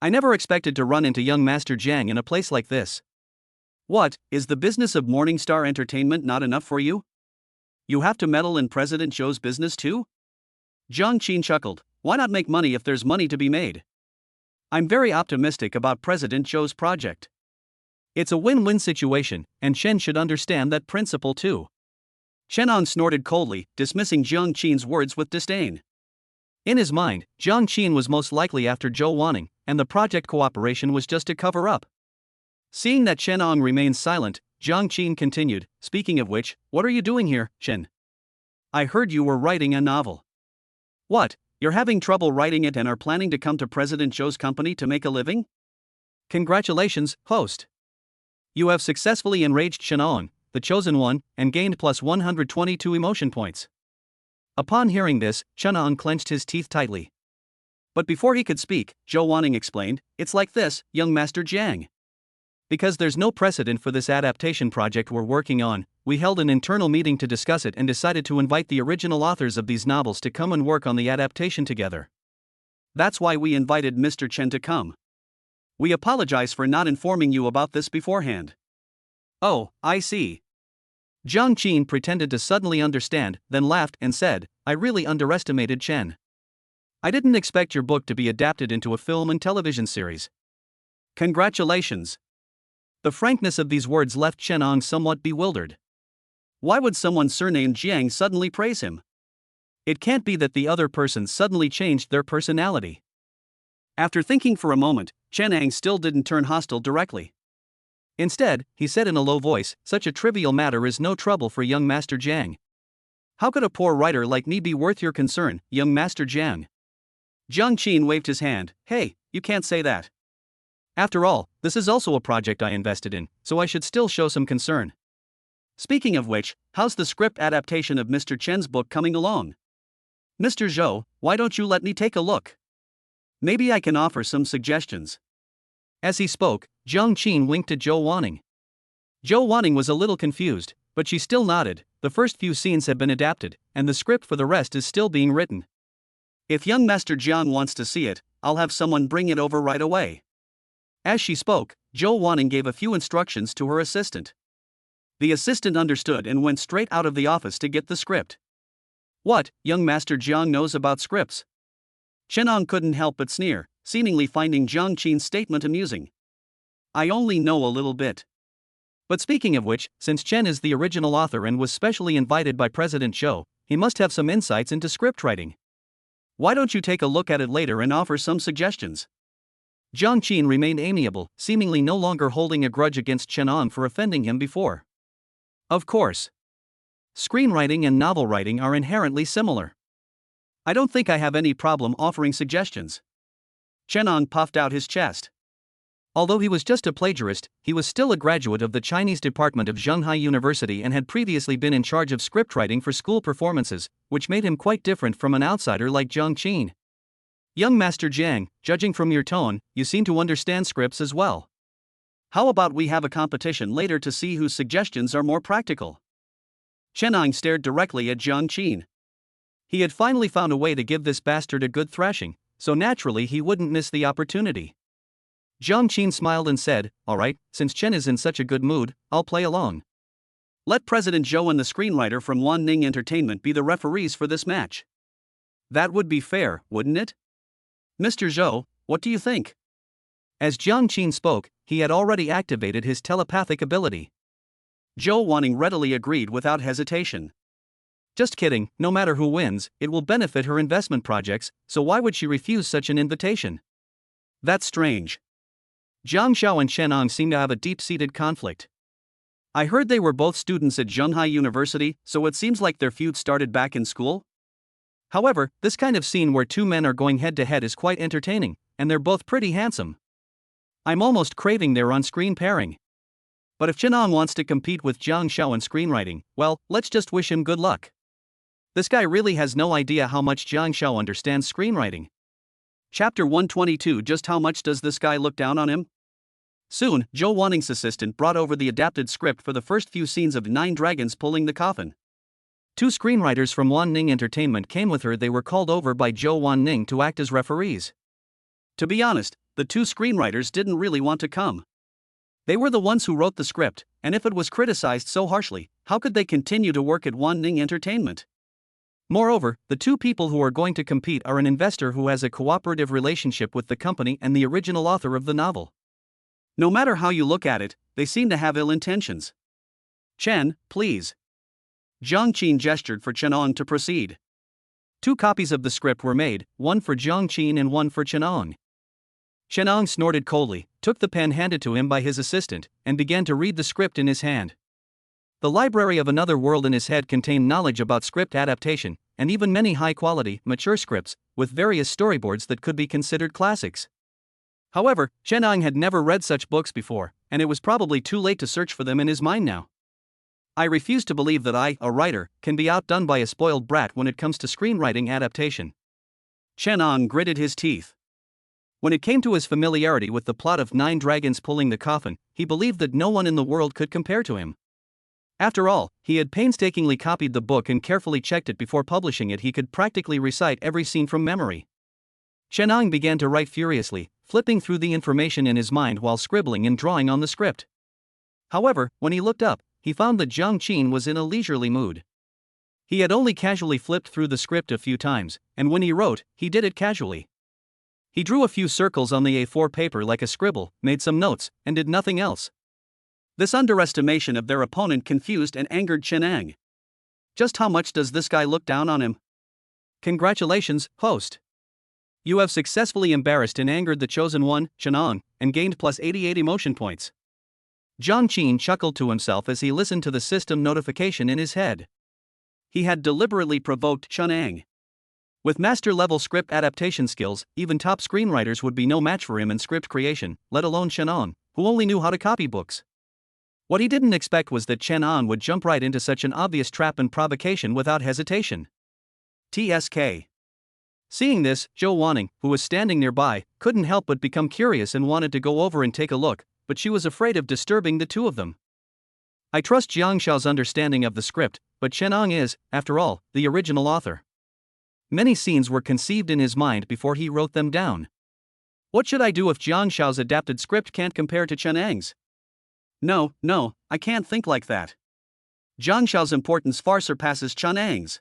"I never expected to run into young Master Jiang in a place like this. What, is the business of Morningstar Entertainment not enough for you? You have to meddle in President Zhou's business too?" Jiang Qin chuckled. "Why not make money if there's money to be made? I'm very optimistic about President Zhou's project. It's a win-win situation, and Chen should understand that principle too." Chen Ang snorted coldly, dismissing Jiang Qin's words with disdain. In his mind, Jiang Qin was most likely after Zhou Wanning, and the project cooperation was just a cover-up. Seeing that Chen Ang remained silent, Jiang Qin continued, "Speaking of which, what are you doing here, Chen? I heard you were writing a novel. What, you're having trouble writing it and are planning to come to President Zhou's company to make a living? Congratulations, host. You have successfully enraged Chen Ang, the chosen one, and gained plus 122 emotion points." Upon hearing this, Chen Ang clenched his teeth tightly. But before he could speak, Zhou Wanning explained, "It's like this, young Master Jiang. Because there's no precedent for this adaptation project we're working on, we held an internal meeting to discuss it and decided to invite the original authors of these novels to come and work on the adaptation together. That's why we invited Mr. Chen to come. We apologize for not informing you about this beforehand." "Oh, I see." Jiang Qin pretended to suddenly understand, then laughed and said, "I really underestimated Chen. I didn't expect your book to be adapted into a film and television series. Congratulations." The frankness of these words left Chen Ang somewhat bewildered. Why would someone surnamed Jiang suddenly praise him? It can't be that the other person suddenly changed their personality. After thinking for a moment, Chen Ang still didn't turn hostile directly. Instead, he said in a low voice, "Such a trivial matter is no trouble for young Master Jiang. How could a poor writer like me be worth your concern, young Master Jiang?" Jiang Qin waved his hand. "Hey, you can't say that. After all, this is also a project I invested in, so I should still show some concern. Speaking of which, how's the script adaptation of Mr. Chen's book coming along? Mr. Zhou, why don't you let me take a look? Maybe I can offer some suggestions." As he spoke, Jiang Qin winked at Zhou Wanning. Zhou Wanning was a little confused, but she still nodded. The first few scenes have been adapted, and the script for the rest is still being written. "If young Master Jiang wants to see it, I'll have someone bring it over right away." As she spoke, Zhou Wanning gave a few instructions to her assistant. The assistant understood and went straight out of the office to get the script. What, young Master Jiang knows about scripts? Chen Ang couldn't help but sneer, seemingly finding Jiang Qin's statement amusing. "I only know a little bit. But speaking of which, since Chen is the original author and was specially invited by President Zhou, he must have some insights into script writing. Why don't you take a look at it later and offer some suggestions?" Jiang Qin remained amiable, seemingly no longer holding a grudge against Chen Ang for offending him before. Of course. Screenwriting and novel writing are inherently similar. I don't think I have any problem offering suggestions. Chen Ang puffed out his chest. Although he was just a plagiarist, he was still a graduate of the Chinese department of Shanghai University and had previously been in charge of scriptwriting for school performances, which made him quite different from an outsider like Jiang Qin. "Young Master Jiang, judging from your tone, you seem to understand scripts as well. How about we have a competition later to see whose suggestions are more practical?" Chen Ang stared directly at Jiang Qin. He had finally found a way to give this bastard a good thrashing, so naturally he wouldn't miss the opportunity. Jiang Qin smiled and said, "All right, since Chen is in such a good mood, I'll play along. Let President Zhou and the screenwriter from Wan Ning Entertainment be the referees for this match. That would be fair, wouldn't it? Mr. Zhou, what do you think?" As Jiang Qin spoke, he had already activated his telepathic ability. Zhou Wanning readily agreed without hesitation. Just kidding, no matter who wins, it will benefit her investment projects, so why would she refuse such an invitation? That's strange. Jiang Xiao and Chen Ang seem to have a deep-seated conflict. I heard they were both students at Zhonghai University, so it seems like their feud started back in school? However, this kind of scene where two men are going head-to-head is quite entertaining, and they're both pretty handsome. I'm almost craving their on-screen pairing. But if Chen Ang wants to compete with Jiang Xiao in screenwriting, well, let's just wish him good luck. This guy really has no idea how much Jiang Xiao understands screenwriting. Chapter 122. Just how much does this guy look down on him? Soon, Zhou Wanning's assistant brought over the adapted script for the first few scenes of Nine Dragons Pulling the Coffin. Two screenwriters from Wanning Entertainment came with her. They were called over by Zhou Wanning to act as referees. To be honest, the two screenwriters didn't really want to come. They were the ones who wrote the script, and if it was criticized so harshly, how could they continue to work at Wanning Entertainment? Moreover, the two people who are going to compete are an investor who has a cooperative relationship with the company and the original author of the novel. No matter how you look at it, they seem to have ill intentions. Chen, please. Jiang Qin gestured for Chen Ang to proceed. Two copies of the script were made, one for Jiang Qin and one for Chen Ang. Chen Ang snorted coldly, took the pen handed to him by his assistant, and began to read the script in his hand. The library of Another World in his head contained knowledge about script adaptation, and even many high-quality, mature scripts, with various storyboards that could be considered classics. However, Chen Ang had never read such books before, and it was probably too late to search for them in his mind now. I refuse to believe that I, a writer, can be outdone by a spoiled brat when it comes to screenwriting adaptation. Chen Ang gritted his teeth. When it came to his familiarity with the plot of Nine Dragons Pulling the Coffin, he believed that no one in the world could compare to him. After all, he had painstakingly copied the book and carefully checked it before publishing it. He could practically recite every scene from memory. Chen Ang began to write furiously, flipping through the information in his mind while scribbling and drawing on the script. However, when he looked up, he found that Jiang Qin was in a leisurely mood. He had only casually flipped through the script a few times, and when he wrote, he did it casually. He drew a few circles on the A4 paper like a scribble, made some notes, and did nothing else. This underestimation of their opponent confused and angered Chen Ang. Just how much does this guy look down on him? Congratulations, host. You have successfully embarrassed and angered the chosen one, Chen Ang, and gained plus 88 emotion points. Jiang Qin chuckled to himself as he listened to the system notification in his head. He had deliberately provoked Chen Ang. With master-level script adaptation skills, even top screenwriters would be no match for him in script creation, let alone Chen Ang, who only knew how to copy books. What he didn't expect was that Chen Ang would jump right into such an obvious trap and provocation without hesitation. TSK. Seeing this, Zhou Wanning, who was standing nearby, couldn't help but become curious and wanted to go over and take a look, but she was afraid of disturbing the two of them. I trust Jiang Xiao's understanding of the script, but Chen Ang is, after all, the original author. Many scenes were conceived in his mind before he wrote them down. What should I do if Jiang Xiao's adapted script can't compare to Chen Ang's? No, I can't think like that. Jiang Xiao's importance far surpasses Chen Ang's.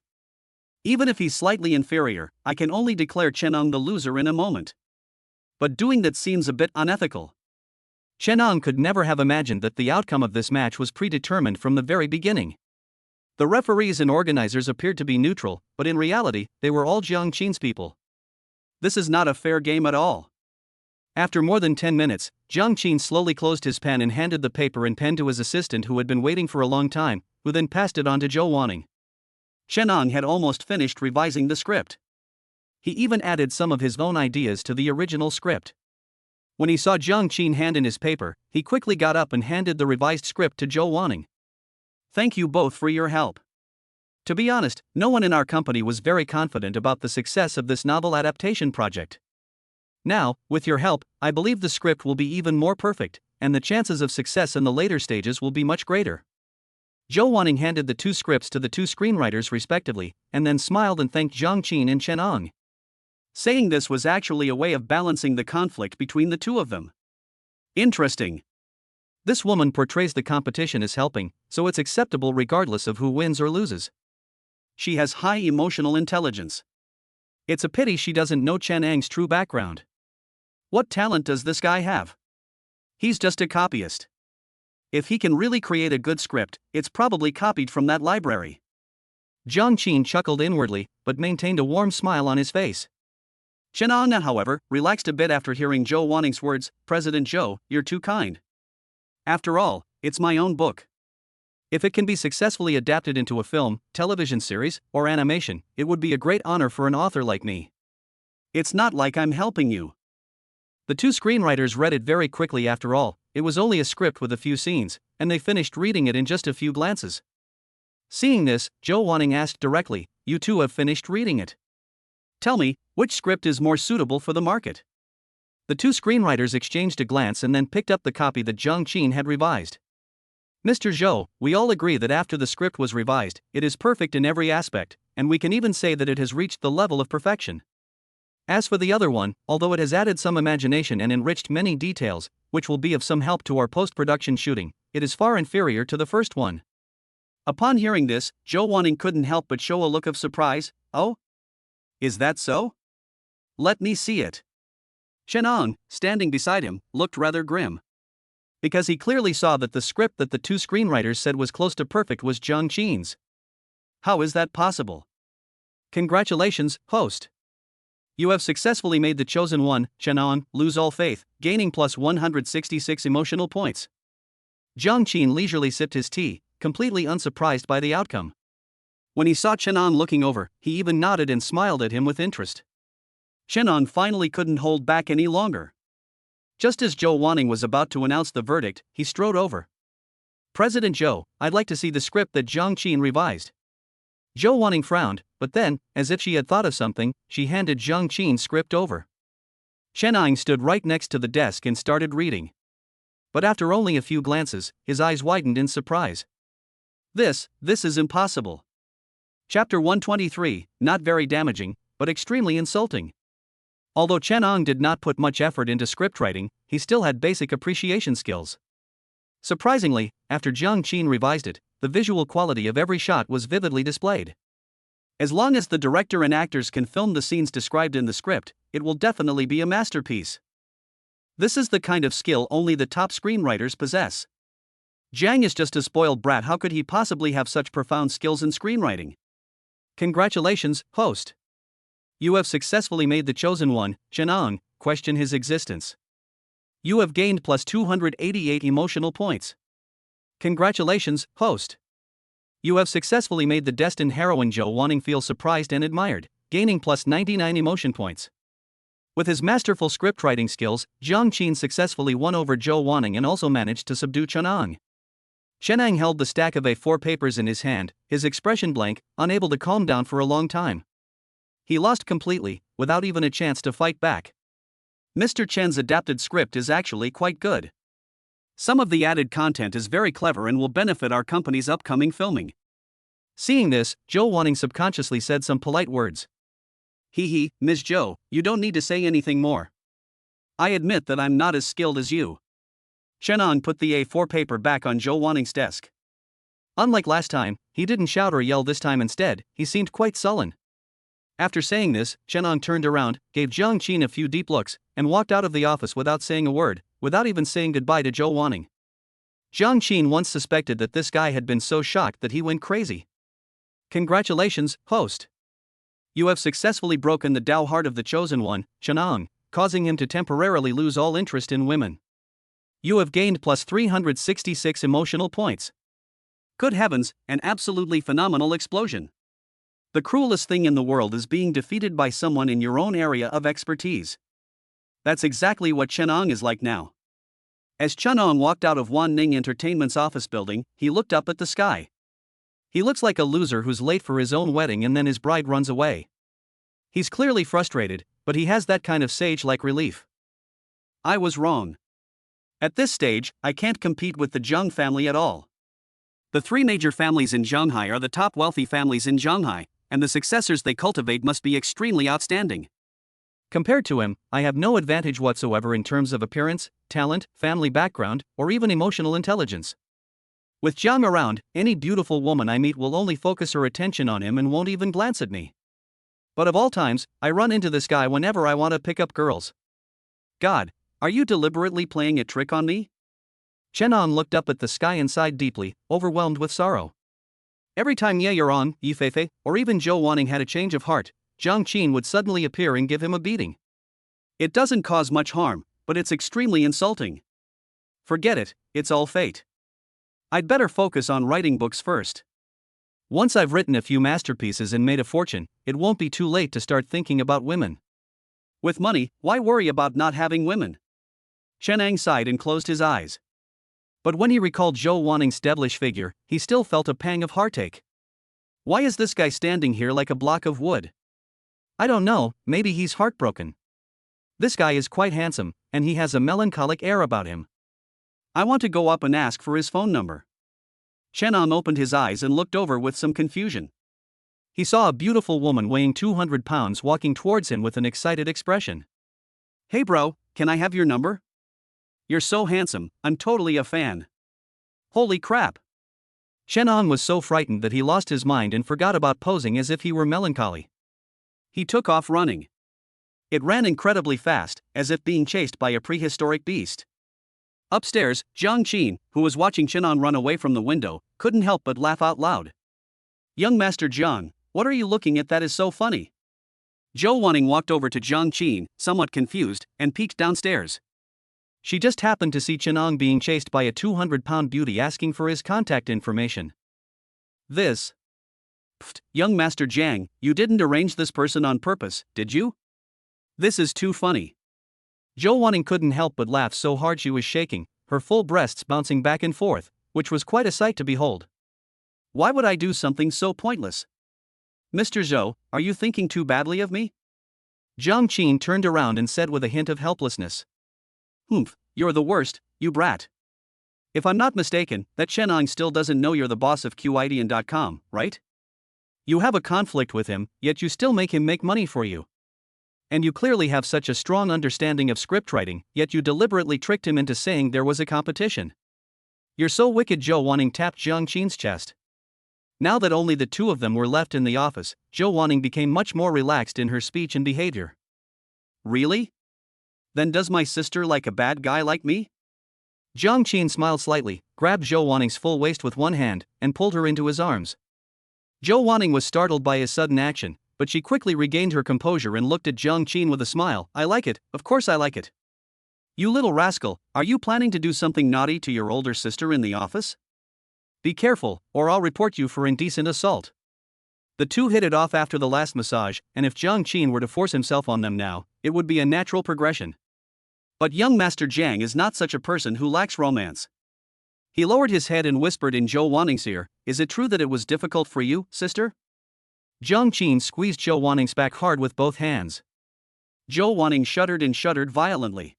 Even if he's slightly inferior, I can only declare Chen Ang the loser in a moment. But doing that seems a bit unethical. Chen Ang could never have imagined that the outcome of this match was predetermined from the very beginning. The referees and organizers appeared to be neutral, but in reality, they were all Jiang Qin's people. This is not a fair game at all. After more than 10 minutes, Jiang Qin slowly closed his pen and handed the paper and pen to his assistant who had been waiting for a long time, who then passed it on to Zhou Wanning. Chen Ang had almost finished revising the script. He even added some of his own ideas to the original script. When he saw Jiang Qin hand in his paper, he quickly got up and handed the revised script to Zhou Wanning. Thank you both for your help. To be honest, no one in our company was very confident about the success of this novel adaptation project. Now, with your help, I believe the script will be even more perfect, and the chances of success in the later stages will be much greater. Zhou Wanning handed the two scripts to the two screenwriters respectively, and then smiled and thanked Jiang Qin and Chen Ang. Saying this was actually a way of balancing the conflict between the two of them. Interesting. This woman portrays the competition as helping, so it's acceptable regardless of who wins or loses. She has high emotional intelligence. It's a pity she doesn't know Chen Ang's true background. What talent does this guy have? He's just a copyist. If he can really create a good script, it's probably copied from that library. Jiang Qin chuckled inwardly, but maintained a warm smile on his face. Chen, however, relaxed a bit after hearing Zhou Wanning's words. President Zhou, you're too kind. After all, it's my own book. If it can be successfully adapted into a film, television series, or animation, it would be a great honor for an author like me. It's not like I'm helping you. The two screenwriters read it very quickly. After all, it was only a script with a few scenes, and they finished reading it in just a few glances. Seeing this, Zhou Wanning asked directly, "You two have finished reading it? Tell me, which script is more suitable for the market?" The two screenwriters exchanged a glance and then picked up the copy that Zhang Qin had revised. "Mr. Zhou, we all agree that after the script was revised, it is perfect in every aspect, and we can even say that it has reached the level of perfection. As for the other one, although it has added some imagination and enriched many details, which will be of some help to our post-production shooting, it is far inferior to the first one." Upon hearing this, Zhou Wanning couldn't help but show a look of surprise. "Oh? Is that so? Let me see it." Chen, standing beside him, looked rather grim. Because he clearly saw that the script that the two screenwriters said was close to perfect was Zhang Qin's. "How is that possible?" "Congratulations, host. You have successfully made the chosen one." Chen, lose all faith, gaining plus 166 emotional points. Zhang Qin leisurely sipped his tea, completely unsurprised by the outcome. When he saw Chen looking over, he even nodded and smiled at him with interest. Chen finally couldn't hold back any longer. Just as Zhou Wanning was about to announce the verdict, he strode over. "President Zhou, I'd like to see the script that Zhang Qin revised." Zhou Wanning frowned, but then, as if she had thought of something, she handed Zhang Qin's script over. Chen stood right next to the desk and started reading. But after only a few glances, his eyes widened in surprise. This is impossible." Chapter 123, not very damaging, but extremely insulting. Although Chen did not put much effort into script writing, he still had basic appreciation skills. Surprisingly, after Zhang Qin revised it, the visual quality of every shot was vividly displayed. As long as the director and actors can film the scenes described in the script, it will definitely be a masterpiece. This is the kind of skill only the top screenwriters possess. Zhang is just a spoiled brat. How could he possibly have such profound skills in screenwriting? "Congratulations, host. You have successfully made the chosen one." Chen questioned his existence. "You have gained plus 288 emotional points." "Congratulations, host. You have successfully made the destined heroine." Zhou Wanning feels surprised and admired, gaining plus 99 emotion points. With his masterful scriptwriting skills, Zhang Qin successfully won over Zhou Wanning and also managed to subdue Chen. Chen held the stack of A4 papers in his hand, his expression blank, unable to calm down for a long time. He lost completely, without even a chance to fight back. Mr. Chen's adapted script is actually quite good. Some of the added content is very clever and will benefit our company's upcoming filming. Seeing this, Zhou Wanning subconsciously said some polite words. "Hee, Ms. Zhou, you don't need to say anything more. I admit that I'm not as skilled as you." Chen put the A4 paper back on Zhou Wanning's desk. Unlike last time, he didn't shout or yell this time. Instead, he seemed quite sullen. After saying this, Chen turned around, gave Zhang Qin a few deep looks, and walked out of the office without saying a word, without even saying goodbye to Zhou Wanning. Zhang Qin once suspected that this guy had been so shocked that he went crazy. "Congratulations, host. You have successfully broken the Tao heart of the chosen one," Chen, causing him to temporarily lose all interest in women. "You have gained plus 366 emotional points." Good heavens, an absolutely phenomenal explosion. The cruelest thing in the world is being defeated by someone in your own area of expertise. That's exactly what Chen is like now. As Chen walked out of Wan Ning Entertainment's office building, he looked up at the sky. He looks like a loser who's late for his own wedding and then his bride runs away. He's clearly frustrated, but he has that kind of sage-like relief. I was wrong. At this stage, I can't compete with the Zheng family at all. The three major families in Zhanghai are the top wealthy families in Zhanghai, and the successors they cultivate must be extremely outstanding. Compared to him, I have no advantage whatsoever in terms of appearance, talent, family background, or even emotional intelligence. With Zhang around, any beautiful woman I meet will only focus her attention on him and won't even glance at me. But of all times, I run into this guy whenever I want to pick up girls. God, are you deliberately playing a trick on me? Chen looked up at the sky and sighed deeply, overwhelmed with sorrow. Every time Ye Yuan, Yifei, or even Zhou Wanning had a change of heart, Jiang Qin would suddenly appear and give him a beating. It doesn't cause much harm, but it's extremely insulting. Forget it, it's all fate. I'd better focus on writing books first. Once I've written a few masterpieces and made a fortune, it won't be too late to start thinking about women. With money, why worry about not having women? Chen Ang sighed and closed his eyes. But when he recalled Zhou Waning's devilish figure, he still felt a pang of heartache. Why is this guy standing here like a block of wood? I don't know, maybe he's heartbroken. This guy is quite handsome, and he has a melancholic air about him. I want to go up and ask for his phone number. Chen Ang opened his eyes and looked over with some confusion. He saw a beautiful woman weighing 200 pounds walking towards him with an excited expression. Hey bro, can I have your number? You're so handsome, I'm totally a fan. Holy crap! Chen Ang was so frightened that he lost his mind and forgot about posing as if he were melancholy. He took off running. It ran incredibly fast, as if being chased by a prehistoric beast. Upstairs, Jiang Qin, who was watching Chen Ang run away from the window, couldn't help but laugh out loud. Young Master Jiang, what are you looking at that is so funny? Zhou Waning walked over to Jiang Qin, somewhat confused, and peeked downstairs. She just happened to see Chen Ang being chased by a 200-pound beauty asking for his contact information. This. Pfft, young Master Jiang, you didn't arrange this person on purpose, did you? This is too funny. Zhou Waning couldn't help but laugh so hard she was shaking, her full breasts bouncing back and forth, which was quite a sight to behold. Why would I do something so pointless? Mr. Zhou, are you thinking too badly of me? Jiang Qin turned around and said with a hint of helplessness. Humph, you're the worst, you brat. If I'm not mistaken, that Chen Ang still doesn't know you're the boss of QIDN.com, right? You have a conflict with him, yet you still make him make money for you. And you clearly have such a strong understanding of script writing, yet you deliberately tricked him into saying there was a competition. You're so wicked. Zhou Waning tapped Jiang Qin's chest. Now that only the two of them were left in the office, Zhou Waning became much more relaxed in her speech and behavior. Really? Then does my sister like a bad guy like me? Jiang Qin smiled slightly, grabbed Zhou Waning's full waist with one hand, and pulled her into his arms. Zhou Waning was startled by his sudden action, but she quickly regained her composure and looked at Jiang Qin with a smile. I like it, of course I like it. You little rascal, are you planning to do something naughty to your older sister in the office? Be careful, or I'll report you for indecent assault. The two hit it off after the last massage, and if Jiang Qin were to force himself on them now, it would be a natural progression. But young Master Jiang is not such a person who lacks romance. He lowered his head and whispered in Zhou Waning's ear, is it true that it was difficult for you, sister? Jiang Qin squeezed Zhou Waning's back hard with both hands. Zhou Waning shuddered and shuddered violently.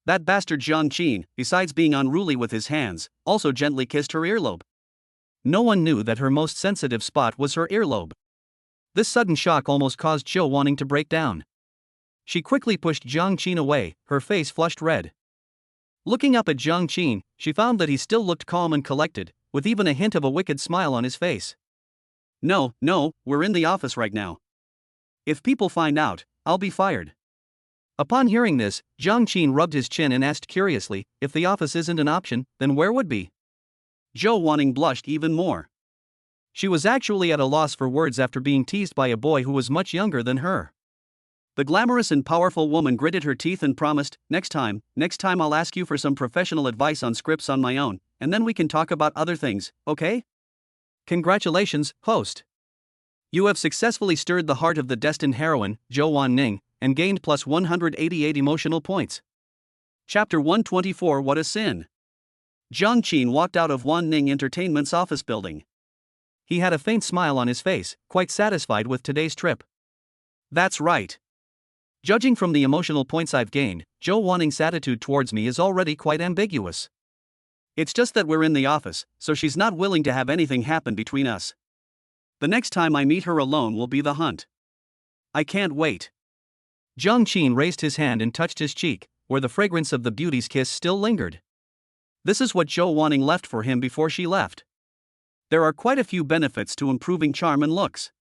That bastard Jiang Qin, besides being unruly with his hands, also gently kissed her earlobe. No one knew that her most sensitive spot was her earlobe. This sudden shock almost caused Zhou Waning to break down. She quickly pushed Jiang Qin away, her face flushed red. Looking up at Jiang Qin, she found that he still looked calm and collected, with even a hint of a wicked smile on his face. No, we're in the office right now. If people find out, I'll be fired. Upon hearing this, Jiang Qin rubbed his chin and asked curiously, if the office isn't an option, then where would be? Zhou Waning blushed even more. She was actually at a loss for words after being teased by a boy who was much younger than her. The glamorous and powerful woman gritted her teeth and promised, next time I'll ask you for some professional advice on scripts on my own, and then we can talk about other things, okay? Congratulations, host. You have successfully stirred the heart of the destined heroine, Zhou Wanning, and gained plus 188 emotional points. Chapter 124 What a Sin. Jiang Qin walked out of Wanning Entertainment's office building. He had a faint smile on his face, quite satisfied with today's trip. That's right. Judging from the emotional points I've gained, Zhou Wanning's attitude towards me is already quite ambiguous. It's just that we're in the office, so she's not willing to have anything happen between us. The next time I meet her alone will be the hunt. I can't wait. Jiang Qin raised his hand and touched his cheek, where the fragrance of the beauty's kiss still lingered. This is what Zhou Wanning left for him before she left. There are quite a few benefits to improving charm and looks.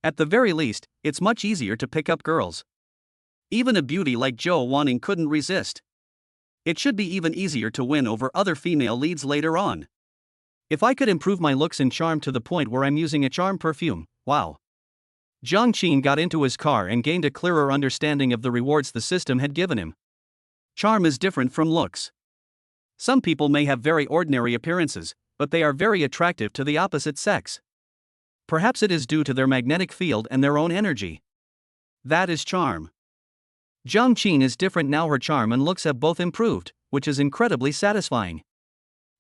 At the very least, it's much easier to pick up girls. Even a beauty like Zhou Wanning couldn't resist. It should be even easier to win over other female leads later on. If I could improve my looks and charm to the point where I'm using a charm perfume, wow. Jiang Qin got into his car and gained a clearer understanding of the rewards the system had given him. Charm is different from looks. Some people may have very ordinary appearances, but they are very attractive to the opposite sex. Perhaps it is due to their magnetic field and their own energy. That is charm. Jiang Qin is different now. Her charm and looks have both improved, which is incredibly satisfying.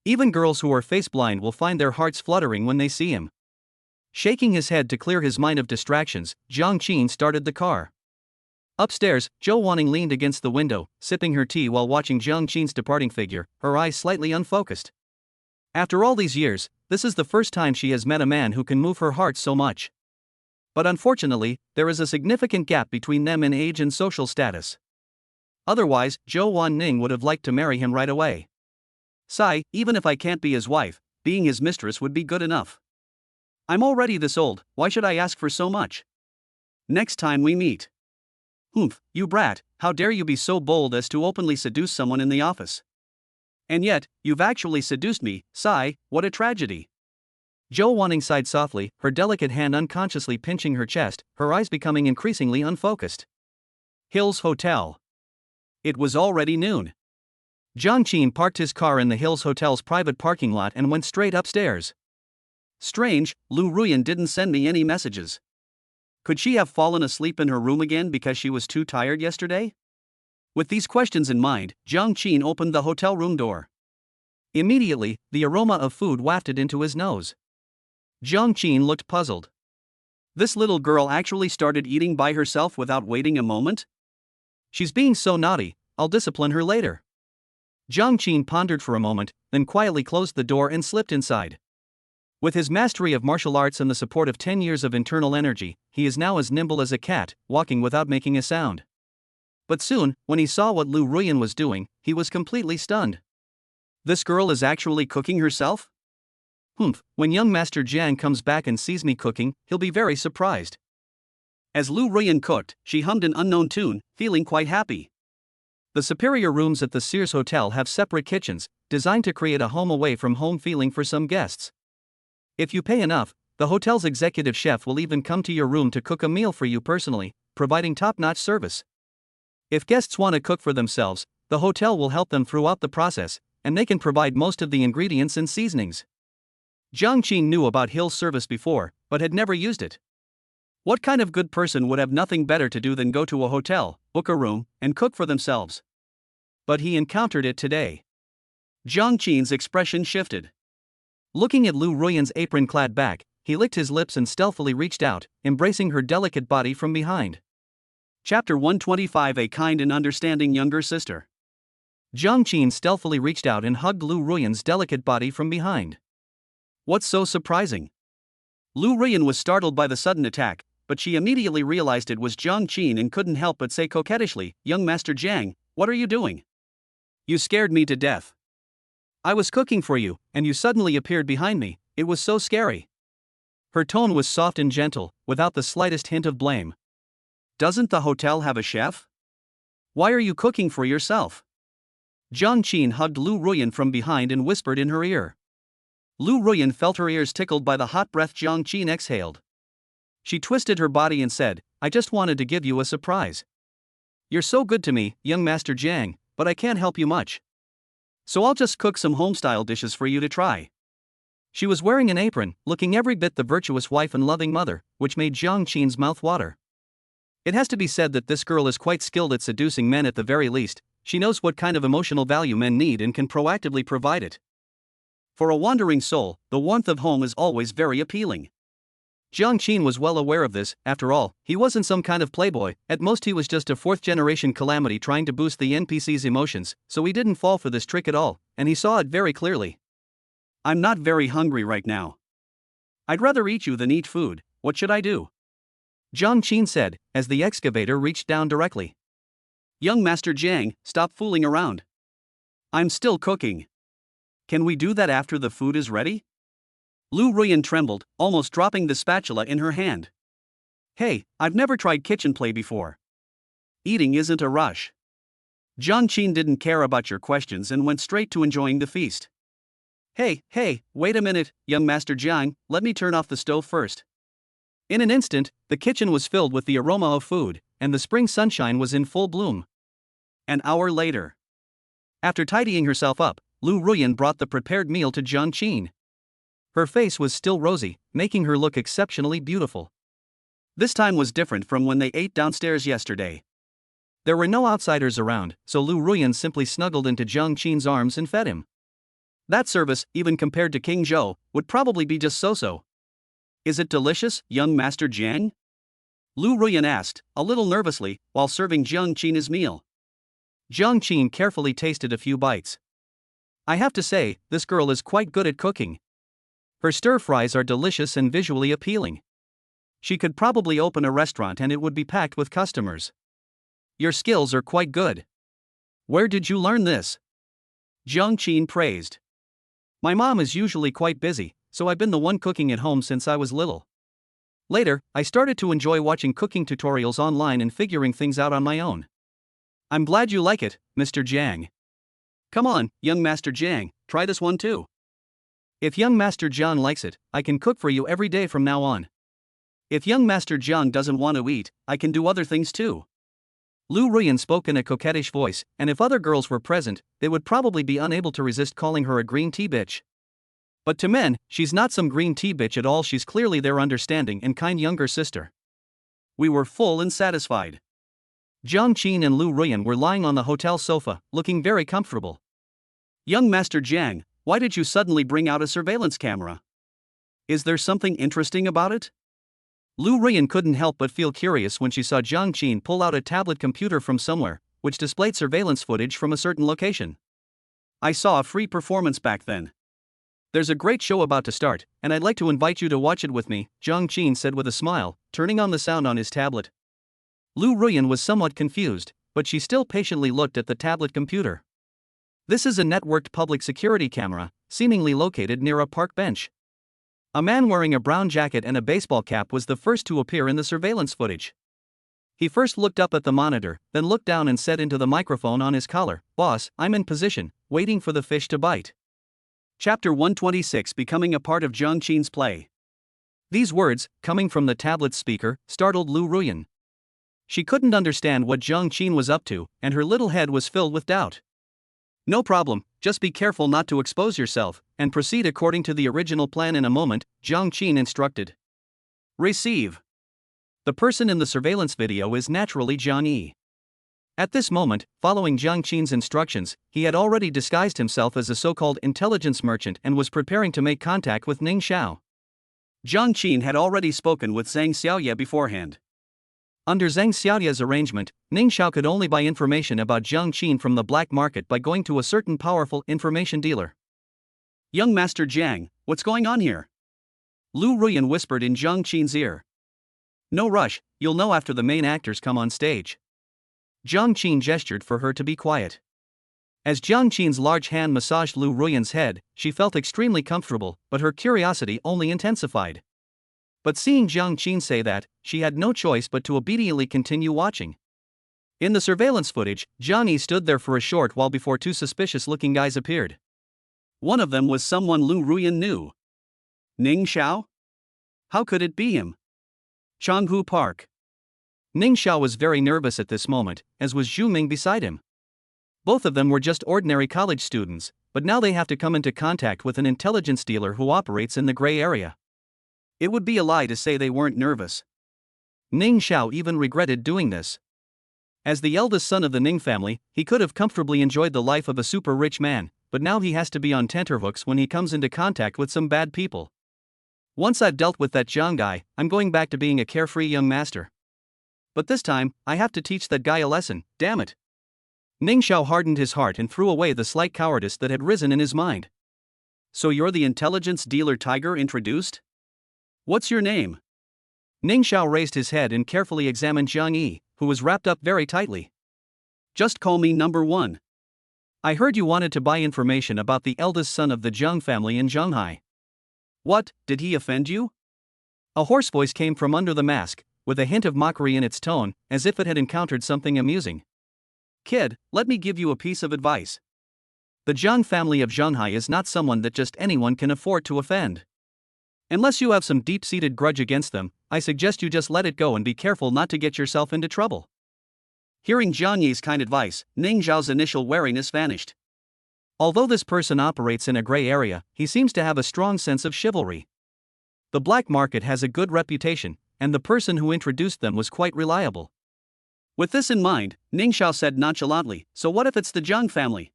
Even girls who are face blind will find their hearts fluttering when they see him. Shaking his head to clear his mind of distractions, Jiang Qin started the car. Upstairs, Zhou Wanning leaned against the window, sipping her tea while watching Jiang Qin's departing figure, her eyes slightly unfocused. After all these years, this is the first time she has met a man who can move her heart so much. But unfortunately, there is a significant gap between them in age and social status. Otherwise, Zhou Wanning would have liked to marry him right away. Sigh, even if I can't be his wife, being his mistress would be good enough. I'm already this old, why should I ask for so much? Next time we meet. Humph, you brat, how dare you be so bold as to openly seduce someone in the office? And yet, you've actually seduced me, sigh, what a tragedy. Zhou Wanning sighed softly, her delicate hand unconsciously pinching her chest, her eyes becoming increasingly unfocused. Hills Hotel. It was already noon. Jiang Qin parked his car in the Hills Hotel's private parking lot and went straight upstairs. Strange, Lu Ruyan didn't send me any messages. Could she have fallen asleep in her room again because she was too tired yesterday? With these questions in mind, Jiang Qin opened the hotel room door. Immediately, the aroma of food wafted into his nose. Jiang Qin looked puzzled. This little girl actually started eating by herself without waiting a moment? She's being so naughty, I'll discipline her later. Jiang Qin pondered for a moment, then quietly closed the door and slipped inside. With his mastery of martial arts and the support of 10 years of internal energy, he is now as nimble as a cat, walking without making a sound. But soon, when he saw what Lu Ruyan was doing, he was completely stunned. This girl is actually cooking herself? Humph, when young Master Jiang comes back and sees me cooking, he'll be very surprised. As Lu Ruyan cooked, she hummed an unknown tune, feeling quite happy. The superior rooms at the Sears Hotel have separate kitchens, designed to create a home-away-from-home feeling for some guests. If you pay enough, the hotel's executive chef will even come to your room to cook a meal for you personally, providing top-notch service. If guests want to cook for themselves, the hotel will help them throughout the process, and they can provide most of the ingredients and seasonings. Jiang Qin knew about Hill's service before, but had never used it. What kind of good person would have nothing better to do than go to a hotel, book a room, and cook for themselves? But he encountered it today. Jiang Qin's expression shifted. Looking at Lu Ruyan's apron-clad back, he licked his lips and stealthily reached out, embracing her delicate body from behind. Chapter 125. A kind and understanding younger sister. Jiang Qin stealthily reached out and hugged Lu Ruyan's delicate body from behind. What's so surprising? Lu Ruyan was startled by the sudden attack, but she immediately realized it was Jiang Qin and couldn't help but say coquettishly, "Young Master Jiang, what are you doing? You scared me to death. I was cooking for you, and you suddenly appeared behind me, it was so scary." Her tone was soft and gentle, without the slightest hint of blame. Doesn't the hotel have a chef? Why are you cooking for yourself? Jiang Qin hugged Lu Ruyan from behind and whispered in her ear. Lu Ruyan felt her ears tickled by the hot breath Jiang Qin exhaled. She twisted her body and said, "I just wanted to give you a surprise. You're so good to me, young Master Jiang, but I can't help you much. So I'll just cook some home-style dishes for you to try." She was wearing an apron, looking every bit the virtuous wife and loving mother, which made Jiang Qin's mouth water. It has to be said that this girl is quite skilled at seducing men. At the very least, she knows what kind of emotional value men need and can proactively provide it. For a wandering soul, the warmth of home is always very appealing. Jiang Qin was well aware of this. After all, he wasn't some kind of playboy, at most he was just a fourth-generation calamity trying to boost the NPC's emotions, so he didn't fall for this trick at all, and he saw it very clearly. "I'm not very hungry right now. I'd rather eat you than eat food, what should I do?" Jiang Qin said, as the excavator reached down directly. "Young Master Jiang, stop fooling around. I'm still cooking. Can we do that after the food is ready?" Lu Ruyan trembled, almost dropping the spatula in her hand. "Hey, I've never tried kitchen play before. Eating isn't a rush." Jiang Qin didn't care about your questions and went straight to enjoying the feast. Hey, wait a minute, young Master Jiang, let me turn off the stove first." In an instant, the kitchen was filled with the aroma of food, and the spring sunshine was in full bloom. An hour later. After tidying herself up, Lu Ruyan brought the prepared meal to Jiang Qin. Her face was still rosy, making her look exceptionally beautiful. This time was different from when they ate downstairs yesterday. There were no outsiders around, so Lu Ruyan simply snuggled into Jiang Qin's arms and fed him. That service, even compared to King Zhou, would probably be just so-so. Is it delicious, young Master Jiang? Lu Ruyan asked, a little nervously, while serving Jiang Qin his meal. Jiang Qin carefully tasted a few bites. I have to say, this girl is quite good at cooking. Her stir-fries are delicious and visually appealing. She could probably open a restaurant and it would be packed with customers. Your skills are quite good. Where did you learn this? Jiang Qin praised. My mom is usually quite busy, so I've been the one cooking at home since I was little. Later, I started to enjoy watching cooking tutorials online and figuring things out on my own. I'm glad you like it, Mr. Jiang. Come on, young Master Jiang, try this one too. If young Master Jiang likes it, I can cook for you every day from now on. If young Master Jiang doesn't want to eat, I can do other things too. Lu Ruyan spoke in a coquettish voice, and if other girls were present, they would probably be unable to resist calling her a green tea bitch. But to men, she's not some green tea bitch at all, she's clearly their understanding and kind younger sister. We were full and satisfied. Jiang Qin and Lu Ruyan were lying on the hotel sofa, looking very comfortable. Young Master Jiang, why did you suddenly bring out a surveillance camera? Is there something interesting about it? Lu Ruyan couldn't help but feel curious when she saw Jiang Qin pull out a tablet computer from somewhere, which displayed surveillance footage from a certain location. I saw a free performance back then. There's a great show about to start, and I'd like to invite you to watch it with me, Jiang Qin said with a smile, turning on the sound on his tablet. Lu Ruyan was somewhat confused, but she still patiently looked at the tablet computer. This is a networked public security camera, seemingly located near a park bench. A man wearing a brown jacket and a baseball cap was the first to appear in the surveillance footage. He first looked up at the monitor, then looked down and said into the microphone on his collar, "Boss, I'm in position, waiting for the fish to bite." Chapter 126 Becoming a part of Jiang Qin's play. These words, coming from the tablet's speaker, startled Lu Ruyan. She couldn't understand what Jiang Qin was up to, and her little head was filled with doubt. No problem, just be careful not to expose yourself, and proceed according to the original plan in a moment, Jiang Qin instructed. Receive. The person in the surveillance video is naturally Jiang Yi. At this moment, following Jiang Qin's instructions, he had already disguised himself as a so-called intelligence merchant and was preparing to make contact with Ning Xiao. Jiang Qin had already spoken with Zhang Xiaoye beforehand. Under Zhang Xiaoye's arrangement, Ning Xiao could only buy information about Jiang Qin from the black market by going to a certain powerful information dealer. Young Master Jiang, what's going on here? Lu Ruyan whispered in Jiang Qin's ear. No rush, you'll know after the main actors come on stage. Jiang Qin gestured for her to be quiet. As Jiang Qin's large hand massaged Lu Ruyan's head, she felt extremely comfortable, but her curiosity only intensified. But seeing Jiang Qin say that, she had no choice but to obediently continue watching. In the surveillance footage, Jiang Yi stood there for a short while before two suspicious-looking guys appeared. One of them was someone Lu Ruyan knew. Ning Xiao? How could it be him? Changhu Park. Ning Xiao was very nervous at this moment, as was Zhu Ming beside him. Both of them were just ordinary college students, but now they have to come into contact with an intelligence dealer who operates in the gray area. It would be a lie to say they weren't nervous. Ning Xiao even regretted doing this. As the eldest son of the Ning family, he could have comfortably enjoyed the life of a super rich man, but now he has to be on tenterhooks when he comes into contact with some bad people. Once I've dealt with that Jiang guy, I'm going back to being a carefree young master. But this time, I have to teach that guy a lesson, damn it. Ning Xiao hardened his heart and threw away the slight cowardice that had risen in his mind. So you're the intelligence dealer Tiger introduced? What's your name? Ning Xiao raised his head and carefully examined Jiang Yi, who was wrapped up very tightly. Just call me number one. I heard you wanted to buy information about the eldest son of the Jiang family in Zhanghai. What, did he offend you? A hoarse voice came from under the mask, with a hint of mockery in its tone, as if it had encountered something amusing. Kid, let me give you a piece of advice. The Jiang family of Zhanghai is not someone that just anyone can afford to offend. Unless you have some deep-seated grudge against them, I suggest you just let it go and be careful not to get yourself into trouble. Hearing Jiang Yi's kind advice, Ning Zhao's initial wariness vanished. Although this person operates in a gray area, he seems to have a strong sense of chivalry. The black market has a good reputation, and the person who introduced them was quite reliable. With this in mind, Ning Zhao said nonchalantly, "So what if it's the Jiang family?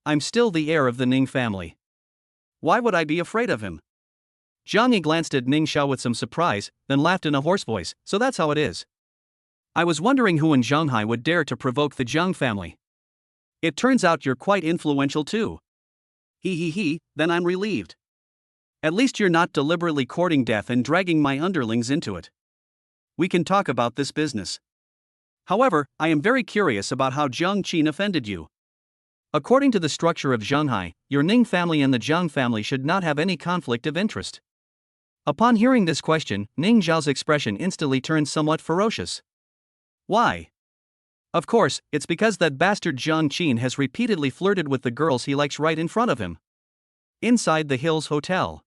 I'm still the heir of the Ning family. Why would I be afraid of him?" Jiang Yi glanced at Ning Zhao with some surprise, then laughed in a hoarse voice, "So that's how it is. I was wondering who in Shanghai would dare to provoke the Jiang family. It turns out you're quite influential too. He, then I'm relieved. At least you're not deliberately courting death and dragging my underlings into it. We can talk about this business. However, I am very curious about how Jiang Qin offended you. According to the structure of Shanghai, your Ning family and the Jiang family should not have any conflict of interest." Upon hearing this question, Ning Zhao's expression instantly turned somewhat ferocious. "Why? Of course, it's because that bastard Jiang Qin has repeatedly flirted with the girls he likes right in front of him." Inside the Hills Hotel,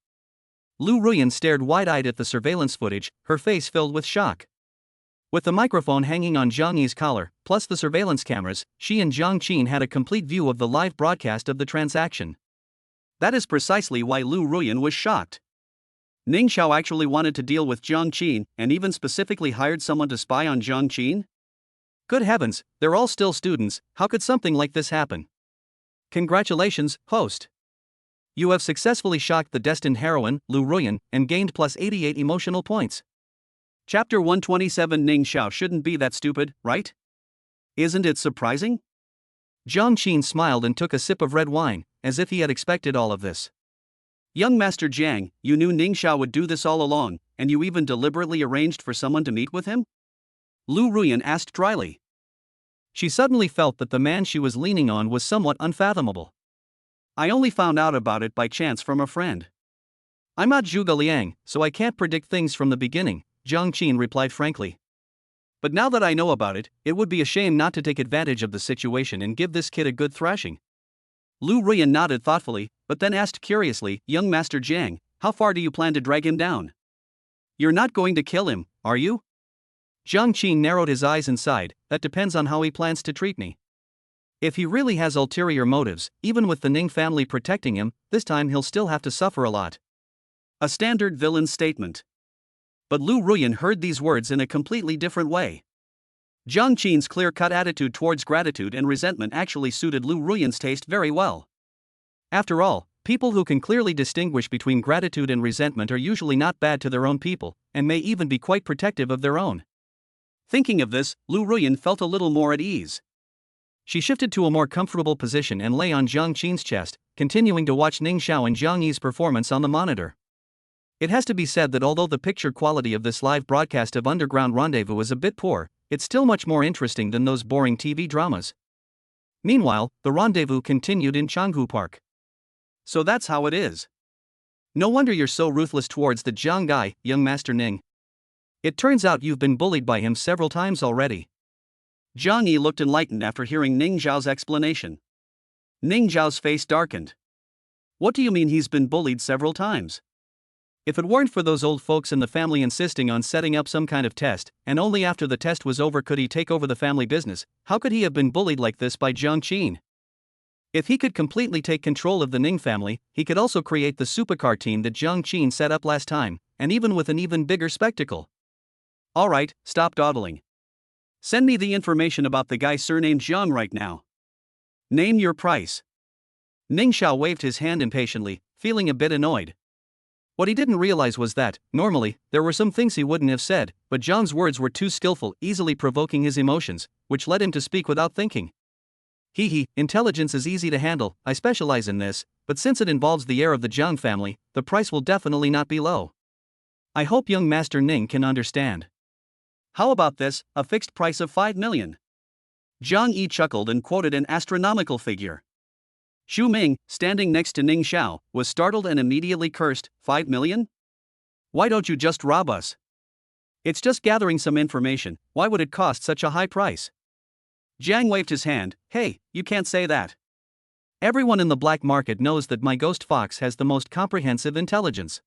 Lu Ruyan stared wide-eyed at the surveillance footage, her face filled with shock. With the microphone hanging on Jiang Yi's collar, plus the surveillance cameras, she and Jiang Qin had a complete view of the live broadcast of the transaction. That is precisely why Lu Ruyan was shocked. Ning Zhao actually wanted to deal with Jiang Qin, and even specifically hired someone to spy on Jiang Qin? Good heavens, they're all still students, how could something like this happen? Congratulations, host. You have successfully shocked the destined heroine, Lu Ruyan, and gained plus 88 emotional points. Chapter 127. Ning Zhao shouldn't be that stupid, right? Isn't it surprising? Jiang Qin smiled and took a sip of red wine, as if he had expected all of this. Young Master Jiang, you knew Ning Zhao would do this all along, and you even deliberately arranged for someone to meet with him? Lu Ruyan asked dryly. She suddenly felt that the man she was leaning on was somewhat unfathomable. I only found out about it by chance from a friend. I'm not Zhuge Liang, so I can't predict things from the beginning, Jiang Qin replied frankly. But now that I know about it, it would be a shame not to take advantage of the situation and give this kid a good thrashing. Lu Ruyan nodded thoughtfully, but then asked curiously, Young Master Jiang, how far do you plan to drag him down? You're not going to kill him, are you? Jiang Qin narrowed his eyes and sighed, that depends on how he plans to treat me. If he really has ulterior motives, even with the Ning family protecting him, this time he'll still have to suffer a lot. A standard villain's statement. But Lu Ruyan heard these words in a completely different way. Jiang Qin's clear-cut attitude towards gratitude and resentment actually suited Lu Ruyan's taste very well. After all, people who can clearly distinguish between gratitude and resentment are usually not bad to their own people, and may even be quite protective of their own. Thinking of this, Lu Ruyan felt a little more at ease. She shifted to a more comfortable position and lay on Jiang Qin's chest, continuing to watch Ning Zhao and Jiang Yi's performance on the monitor. It has to be said that although the picture quality of this live broadcast of Underground Rendezvous is a bit poor, it's still much more interesting than those boring TV dramas. Meanwhile, the rendezvous continued in Changhu Park. So that's how it is. No wonder you're so ruthless towards the Jiang guy, young Master Ning. It turns out you've been bullied by him several times already. Jiang Yi looked enlightened after hearing Ning Zhao's explanation. Ning Zhao's face darkened. What do you mean he's been bullied several times? If it weren't for those old folks in the family insisting on setting up some kind of test, and only after the test was over could he take over the family business, how could he have been bullied like this by Jiang Qin? If he could completely take control of the Ning family, he could also create the supercar team that Jiang Qin set up last time, and even with an even bigger spectacle. Alright, stop dawdling. Send me the information about the guy surnamed Jiang right now. Name your price. Ning Zhao waved his hand impatiently, feeling a bit annoyed. What he didn't realize was that, normally, there were some things he wouldn't have said, but Jiang's words were too skillful, easily provoking his emotions, which led him to speak without thinking. Intelligence is easy to handle, I specialize in this, but since it involves the heir of the Jiang family, the price will definitely not be low. I hope young Master Ning can understand. How about this, a fixed price of 5 million? Jiang Yi chuckled and quoted an astronomical figure. Xu Ming, standing next to Ning Zhao, was startled and immediately cursed, 5 million? Why don't you just rob us? It's just gathering some information, why would it cost such a high price? Jiang waved his hand, hey, you can't say that. Everyone in the black market knows that my ghost fox has the most comprehensive intelligence.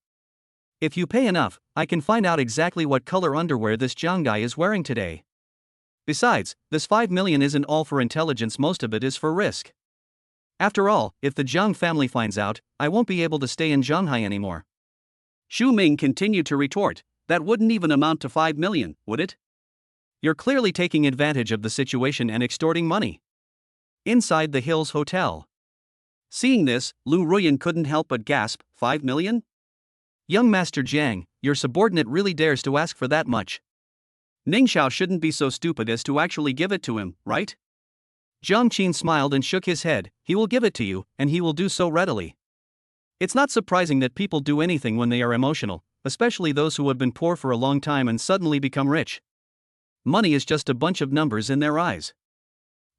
If you pay enough, I can find out exactly what color underwear this Jiang guy is wearing today. Besides, this 5 million isn't all for intelligence, most of it is for risk. After all, if the Jiang family finds out, I won't be able to stay in Shanghai anymore. Xu Ming continued to retort, that wouldn't even amount to 5 million, would it? You're clearly taking advantage of the situation and extorting money. Inside the Hills Hotel. Seeing this, Lu Ruyan couldn't help but gasp, 5 million? Young Master Jiang, your subordinate really dares to ask for that much. Ning Xiao shouldn't be so stupid as to actually give it to him, right? Jiang Qin smiled and shook his head. He will give it to you, and he will do so readily. It's not surprising that people do anything when they are emotional, especially those who have been poor for a long time and suddenly become rich. Money is just a bunch of numbers in their eyes.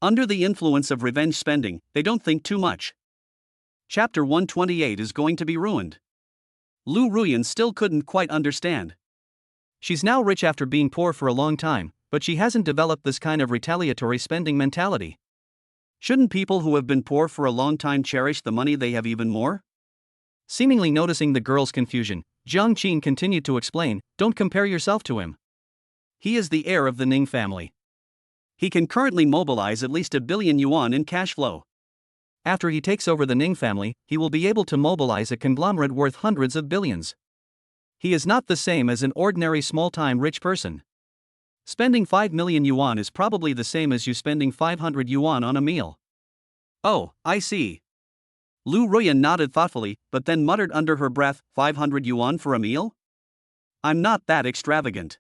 Under the influence of revenge spending, they don't think too much. Chapter 128 is going to be ruined. Lu Ruyan still couldn't quite understand. She's now rich after being poor for a long time, but she hasn't developed this kind of retaliatory spending mentality. Shouldn't people who have been poor for a long time cherish the money they have even more? Seemingly noticing the girl's confusion, Jiang Qin continued to explain, don't compare yourself to him. He is the heir of the Ning family. He can currently mobilize at least 1 billion yuan in cash flow. After he takes over the Ning family, he will be able to mobilize a conglomerate worth hundreds of billions. He is not the same as an ordinary small-time rich person. Spending 5 million yuan is probably the same as you spending 500 yuan on a meal. Oh, I see. Lu Ruyan nodded thoughtfully, but then muttered under her breath, 500 yuan for a meal? I'm not that extravagant.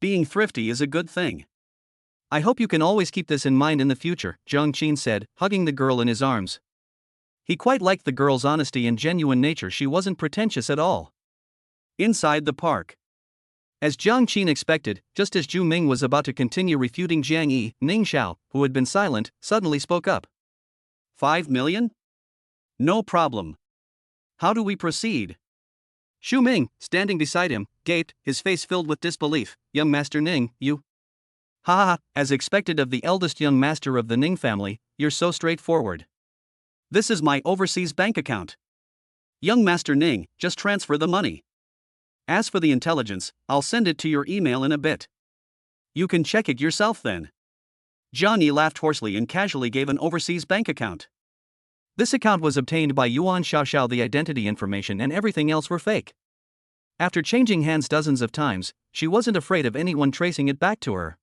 Being thrifty is a good thing. I hope you can always keep this in mind in the future, Jiang Qin said, hugging the girl in his arms. He quite liked the girl's honesty and genuine nature. She wasn't pretentious at all. Inside the park. As Jiang Qin expected, just as Zhu Ming was about to continue refuting Jiang Yi, Ning Xiao, who had been silent, suddenly spoke up. 5 million? No problem. How do we proceed? Xu Ming, standing beside him, gaped, his face filled with disbelief. Young Master Ning, you? As expected of the eldest young master of the Ning family, you're so straightforward. This is my overseas bank account. Young Master Ning, just transfer the money. As for the intelligence, I'll send it to your email in a bit. You can check it yourself then. Jiang Yi laughed hoarsely and casually gave an overseas bank account. This account was obtained by Yuan Xiaoxiao. The identity information and everything else were fake. After changing hands dozens of times, she wasn't afraid of anyone tracing it back to her.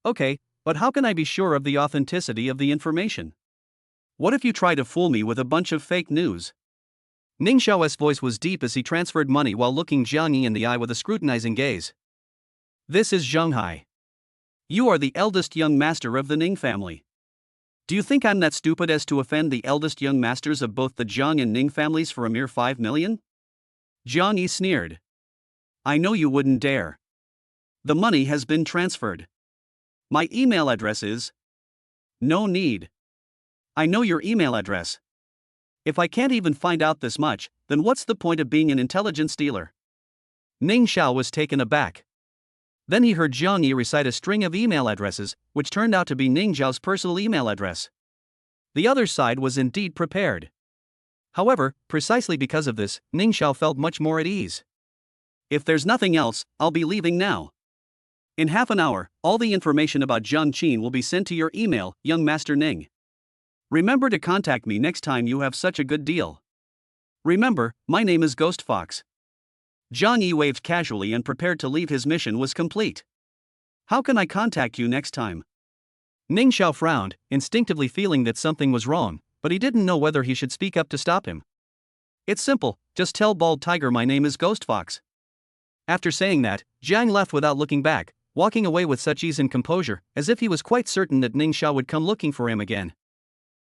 Okay, but how can I be sure of the authenticity of the information? What if you try to fool me with a bunch of fake news? Ning Xiao's voice was deep as he transferred money while looking Jiang Yi in the eye with a scrutinizing gaze. This is Shanghai. You are the eldest young master of the Ning family. Do you think I'm that stupid as to offend the eldest young masters of both the Jiang and Ning families for a mere 5 million? Jiang Yi sneered. I know you wouldn't dare. The money has been transferred. My email address is... No need. I know your email address. If I can't even find out this much, then what's the point of being an intelligence dealer? Ning Xiao was taken aback. Then he heard Jiang Yi recite a string of email addresses, which turned out to be Ning Xiao's personal email address. The other side was indeed prepared. However, precisely because of this, Ning Xiao felt much more at ease. If there's nothing else, I'll be leaving now. In half an hour, all the information about Jiang Qin will be sent to your email, young Master Ning. Remember to contact me next time you have such a good deal. Remember, my name is Ghost Fox. Jiang Yi waved casually and prepared to leave. His mission was complete. How can I contact you next time? Ning Xiao frowned, instinctively feeling that something was wrong, but he didn't know whether he should speak up to stop him. It's simple, just tell Bald Tiger my name is Ghost Fox. After saying that, Jiang left without looking back, walking away with such ease and composure, as if he was quite certain that Ning Xiao would come looking for him again.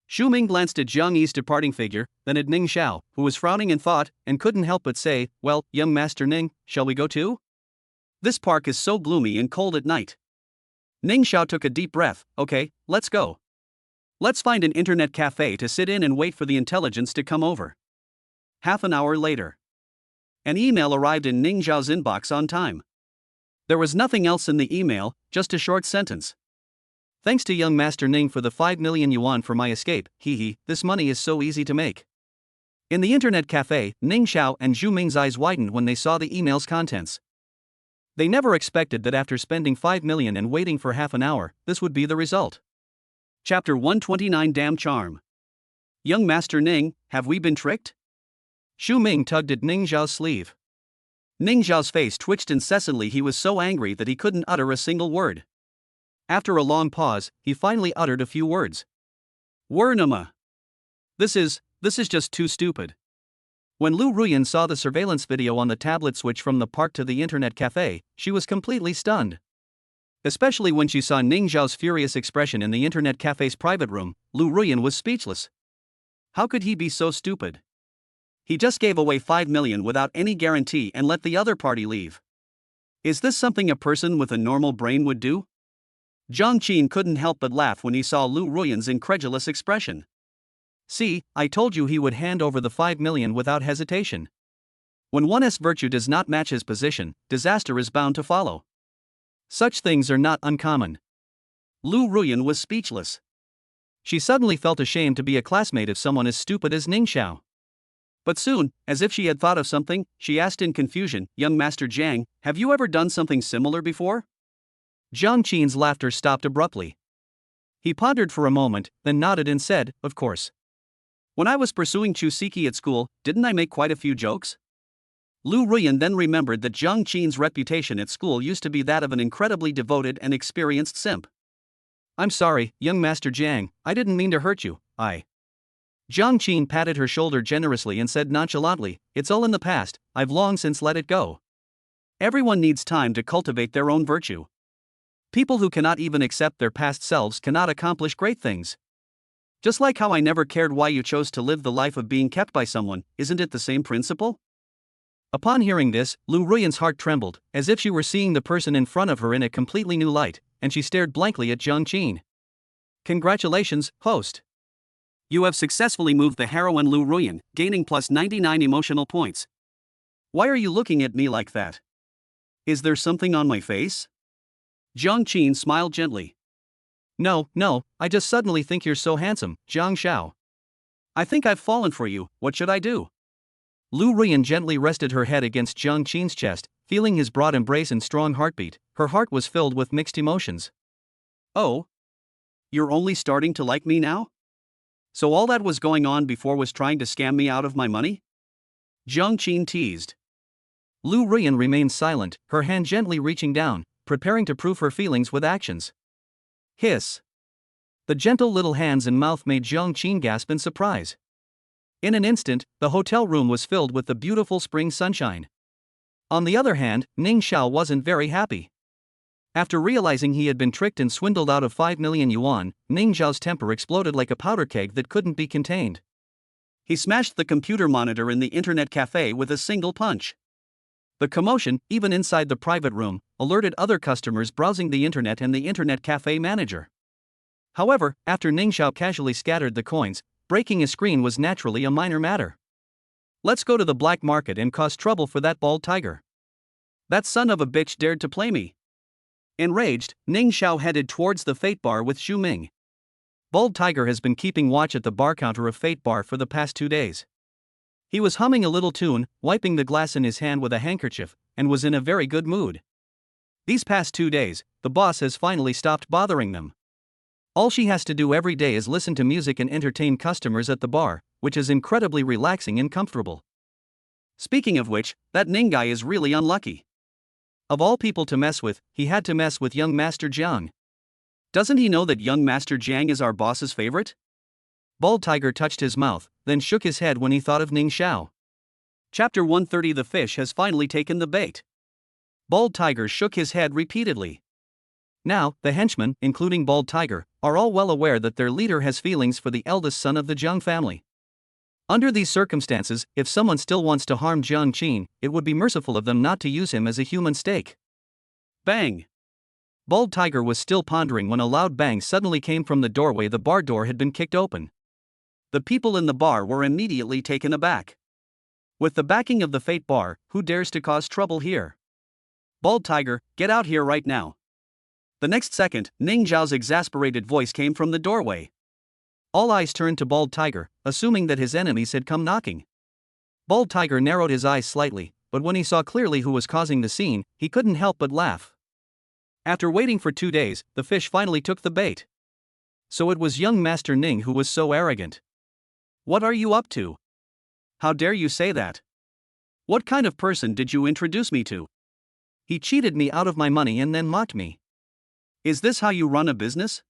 Xu Ming glanced at Jiang Yi's departing figure, then at Ning Xiao, who was frowning in thought, and couldn't help but say, well, young Master Ning, shall we go too? This park is so gloomy and cold at night. Ning Xiao took a deep breath. Okay, let's go. Let's find an internet cafe to sit in and wait for the intelligence to come over. Half an hour later. An email arrived in Ning Xiao's inbox on time. There was nothing else in the email, just a short sentence. Thanks to young Master Ning for the 5 million yuan for my escape, this money is so easy to make. In the internet cafe, Ning Xiao and Zhu Ming's eyes widened when they saw the email's contents. They never expected that after spending 5 million and waiting for half an hour, this would be the result. Chapter 129 Damn Charm. Young Master Ning, have we been tricked? Xu Ming tugged at Ning Xiao's sleeve. Ning Xiao's face twitched incessantly. He was so angry that he couldn't utter a single word. After a long pause, he finally uttered a few words. Wernama. This is just too stupid. When Lu Ruyan saw the surveillance video on the tablet switch from the park to the internet cafe, she was completely stunned. Especially when she saw Ning Xiao's furious expression in the internet cafe's private room, Lu Ruyan was speechless. How could he be so stupid? He just gave away 5 million without any guarantee and let the other party leave. Is this something a person with a normal brain would do? Zhang Qin couldn't help but laugh when he saw Lu Ruyan's incredulous expression. See, I told you he would hand over the 5 million without hesitation. When one's virtue does not match his position, disaster is bound to follow. Such things are not uncommon. Lu Ruyan was speechless. She suddenly felt ashamed to be a classmate of someone as stupid as Ning Xiao. But soon, as if she had thought of something, she asked in confusion, Young Master Jiang, have you ever done something similar before? Zhang Qin's laughter stopped abruptly. He pondered for a moment, then nodded and said, of course. When I was pursuing Chusiki at school, didn't I make quite a few jokes? Lu Ruyan then remembered that Zhang Qin's reputation at school used to be that of an incredibly devoted and experienced simp. I'm sorry, young Master Jiang, I didn't mean to hurt you, Zhang Qin patted her shoulder generously and said nonchalantly, it's all in the past, I've long since let it go. Everyone needs time to cultivate their own virtue. People who cannot even accept their past selves cannot accomplish great things. Just like how I never cared why you chose to live the life of being kept by someone, isn't it the same principle? Upon hearing this, Lu Ruyan's heart trembled, as if she were seeing the person in front of her in a completely new light, and she stared blankly at Zhang Qin. Congratulations, host. You have successfully moved the heroine Lu Ruyan, gaining plus 99 emotional points. Why are you looking at me like that? Is there something on my face? Zhang Qin smiled gently. No, I just suddenly think you're so handsome, Zhang Xiao. I think I've fallen for you, what should I do? Lu Ruyan gently rested her head against Zhang Qin's chest, feeling his broad embrace and strong heartbeat. Her heart was filled with mixed emotions. Oh? You're only starting to like me now? So all that was going on before was trying to scam me out of my money? Zhang Qin teased. Lu Ruyan remained silent, her hand gently reaching down, preparing to prove her feelings with actions. Hiss. The gentle little hands and mouth made Zhang Qin gasp in surprise. In an instant, the hotel room was filled with the beautiful spring sunshine. On the other hand, Ning Xiao wasn't very happy. After realizing he had been tricked and swindled out of 5 million yuan, Ning Xiao's temper exploded like a powder keg that couldn't be contained. He smashed the computer monitor in the internet cafe with a single punch. The commotion, even inside the private room, alerted other customers browsing the internet and the internet cafe manager. However, after Ning Xiao casually scattered the coins, breaking a screen was naturally a minor matter. Let's go to the black market and cause trouble for that bald tiger. That son of a bitch dared to play me. Enraged, Ning Xiao headed towards the Fate Bar with Xu Ming. Bald Tiger has been keeping watch at the bar counter of Fate Bar for the past 2 days. He was humming a little tune, wiping the glass in his hand with a handkerchief, and was in a very good mood. These past 2 days, the boss has finally stopped bothering them. All she has to do every day is listen to music and entertain customers at the bar, which is incredibly relaxing and comfortable. Speaking of which, that Ning guy is really unlucky. Of all people to mess with, he had to mess with young Master Jiang. Doesn't he know that young Master Jiang is our boss's favorite? Bald Tiger touched his mouth, then shook his head when he thought of Ning Xiao. Chapter 130 The fish has finally taken the bait. Bald Tiger shook his head repeatedly. Now, the henchmen, including Bald Tiger, are all well aware that their leader has feelings for the eldest son of the Jiang family. Under these circumstances, if someone still wants to harm Zhang Qin, it would be merciful of them not to use him as a human stake. Bang! Bald Tiger was still pondering when a loud bang suddenly came from the doorway. The bar door had been kicked open. The people in the bar were immediately taken aback. With the backing of the Fate Bar, who dares to cause trouble here? Bald Tiger, get out here right now. The next second, Ning Zhao's exasperated voice came from the doorway. All eyes turned to Bald Tiger, assuming that his enemies had come knocking. Bald Tiger narrowed his eyes slightly, but when he saw clearly who was causing the scene, he couldn't help but laugh. After waiting for 2 days, the fish finally took the bait. So it was young Master Ning who was so arrogant. What are you up to? How dare you say that? What kind of person did you introduce me to? He cheated me out of my money and then mocked me. Is this how you run a business?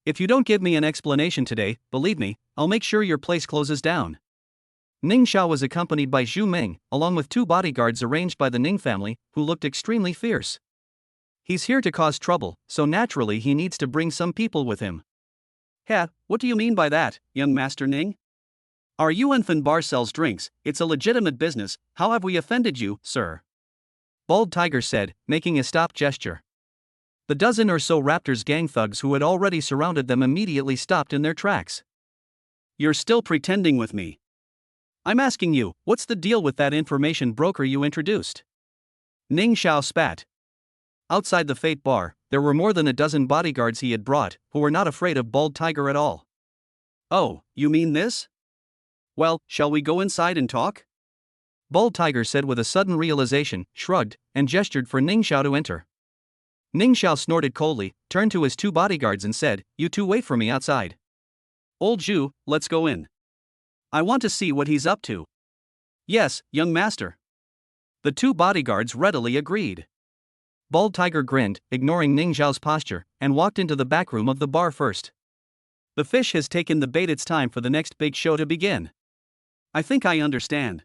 If you don't give me an explanation today, believe me, I'll make sure your place closes down. Ning Xiao was accompanied by Zhu Ming, along with 2 bodyguards arranged by the Ning family, who looked extremely fierce. He's here to cause trouble, so naturally he needs to bring some people with him. What do you mean by that, young Master Ning? Our Yuanfan bar sells drinks, it's a legitimate business, how have we offended you, sir? Bald Tiger said, making a stop gesture. The dozen or so Raptors gang thugs who had already surrounded them immediately stopped in their tracks. You're still pretending with me. I'm asking you, what's the deal with that information broker you introduced? Ning Xiao spat. Outside the Fate Bar, there were more than a dozen bodyguards he had brought, who were not afraid of Bald Tiger at all. Oh, you mean this? Well, shall we go inside and talk? Bald Tiger said with a sudden realization, shrugged, and gestured for Ning Xiao to enter. Ning Xiao snorted coldly, turned to his 2 bodyguards and said, "You 2 wait for me outside. Old Zhu, let's go in. I want to see what he's up to." Yes, young master. The 2 bodyguards readily agreed. Bald Tiger grinned, ignoring Ning Xiao's posture, and walked into the back room of the bar first. The fish has taken the bait, it's time for the next big show to begin. I think I understand.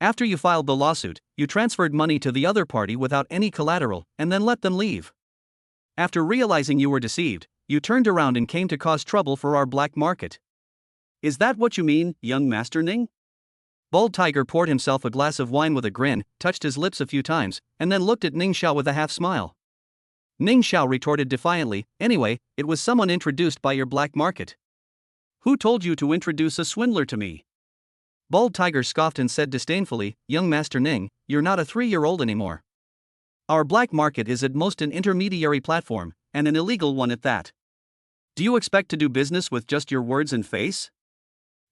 After you filed the lawsuit, you transferred money to the other party without any collateral, and then let them leave. After realizing you were deceived, you turned around and came to cause trouble for our black market. Is that what you mean, young Master Ning? Bald Tiger poured himself a glass of wine with a grin, touched his lips a few times, and then looked at Ning Xiao with a half-smile. Ning Xiao retorted defiantly, "Anyway, it was someone introduced by your black market. Who told you to introduce a swindler to me?" Bald Tiger scoffed and said disdainfully, "Young Master Ning, you're not a 3-year-old anymore. Our black market is at most an intermediary platform, and an illegal one at that. Do you expect to do business with just your words and face?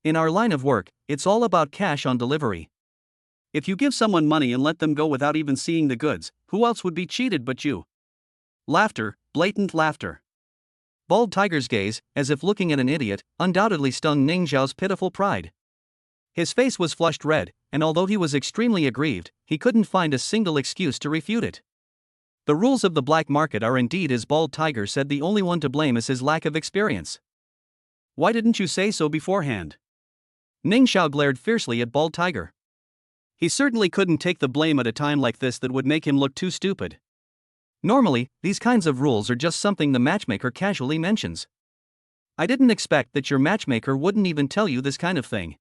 In our line of work, it's all about cash on delivery. If you give someone money and let them go without even seeing the goods, who else would be cheated but you?" Laughter, blatant laughter. Bald Tiger's gaze, as if looking at an idiot, undoubtedly stung Ning Xiao's pitiful pride. His face was flushed red, and although he was extremely aggrieved, he couldn't find a single excuse to refute it. The rules of the black market are indeed, as Bald Tiger said, the only one to blame is his lack of experience. Why didn't you say so beforehand? Ning Xiao glared fiercely at Bald Tiger. He certainly couldn't take the blame at a time like this that would make him look too stupid. Normally, these kinds of rules are just something the matchmaker casually mentions. I didn't expect that your matchmaker wouldn't even tell you this kind of thing.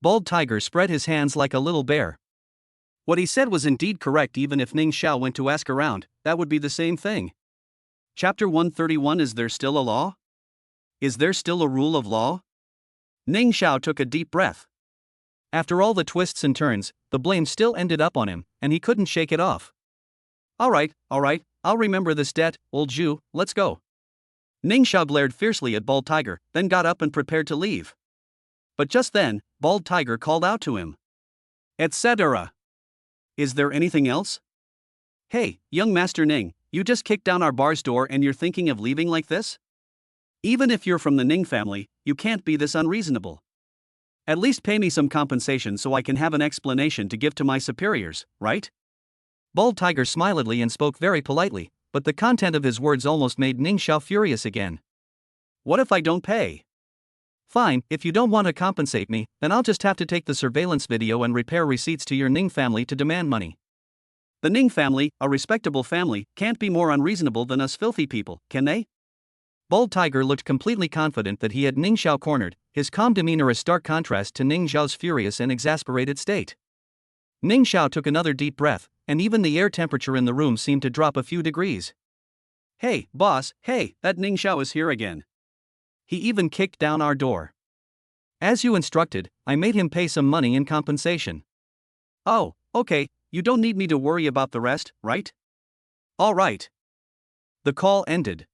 Bald Tiger spread his hands like a little bear. What he said was indeed correct. Even if Ning Xiao went to ask around, that would be the same thing. Chapter 131. Is there still a law? Is there still a rule of law? Ning Xiao took a deep breath. After all the twists and turns, the blame still ended up on him, and he couldn't shake it off. All right, I'll remember this debt, old Zhu, let's go. Ning Xiao glared fiercely at Bald Tiger, then got up and prepared to leave. But just then, Bald Tiger called out to him. Etc. Is there anything else? Hey, young Master Ning, you just kicked down our bar's door and you're thinking of leaving like this? Even if you're from the Ning family, you can't be this unreasonable. At least pay me some compensation so I can have an explanation to give to my superiors, right? Bald Tiger smilingly and spoke very politely, but the content of his words almost made Ning Xiao furious again. What if I don't pay? Fine, if you don't want to compensate me, then I'll just have to take the surveillance video and repair receipts to your Ning family to demand money. The Ning family, a respectable family, can't be more unreasonable than us filthy people, can they? Bald Tiger looked completely confident that he had Ning Xiao cornered, his calm demeanor a stark contrast to Ning Xiao's furious and exasperated state. Ning Xiao took another deep breath, and even the air temperature in the room seemed to drop a few degrees. Hey, boss, hey, that Ning Xiao is here again. He even kicked down our door. As you instructed, I made him pay some money in compensation. Oh, okay, you don't need me to worry about the rest, right? All right. The call ended.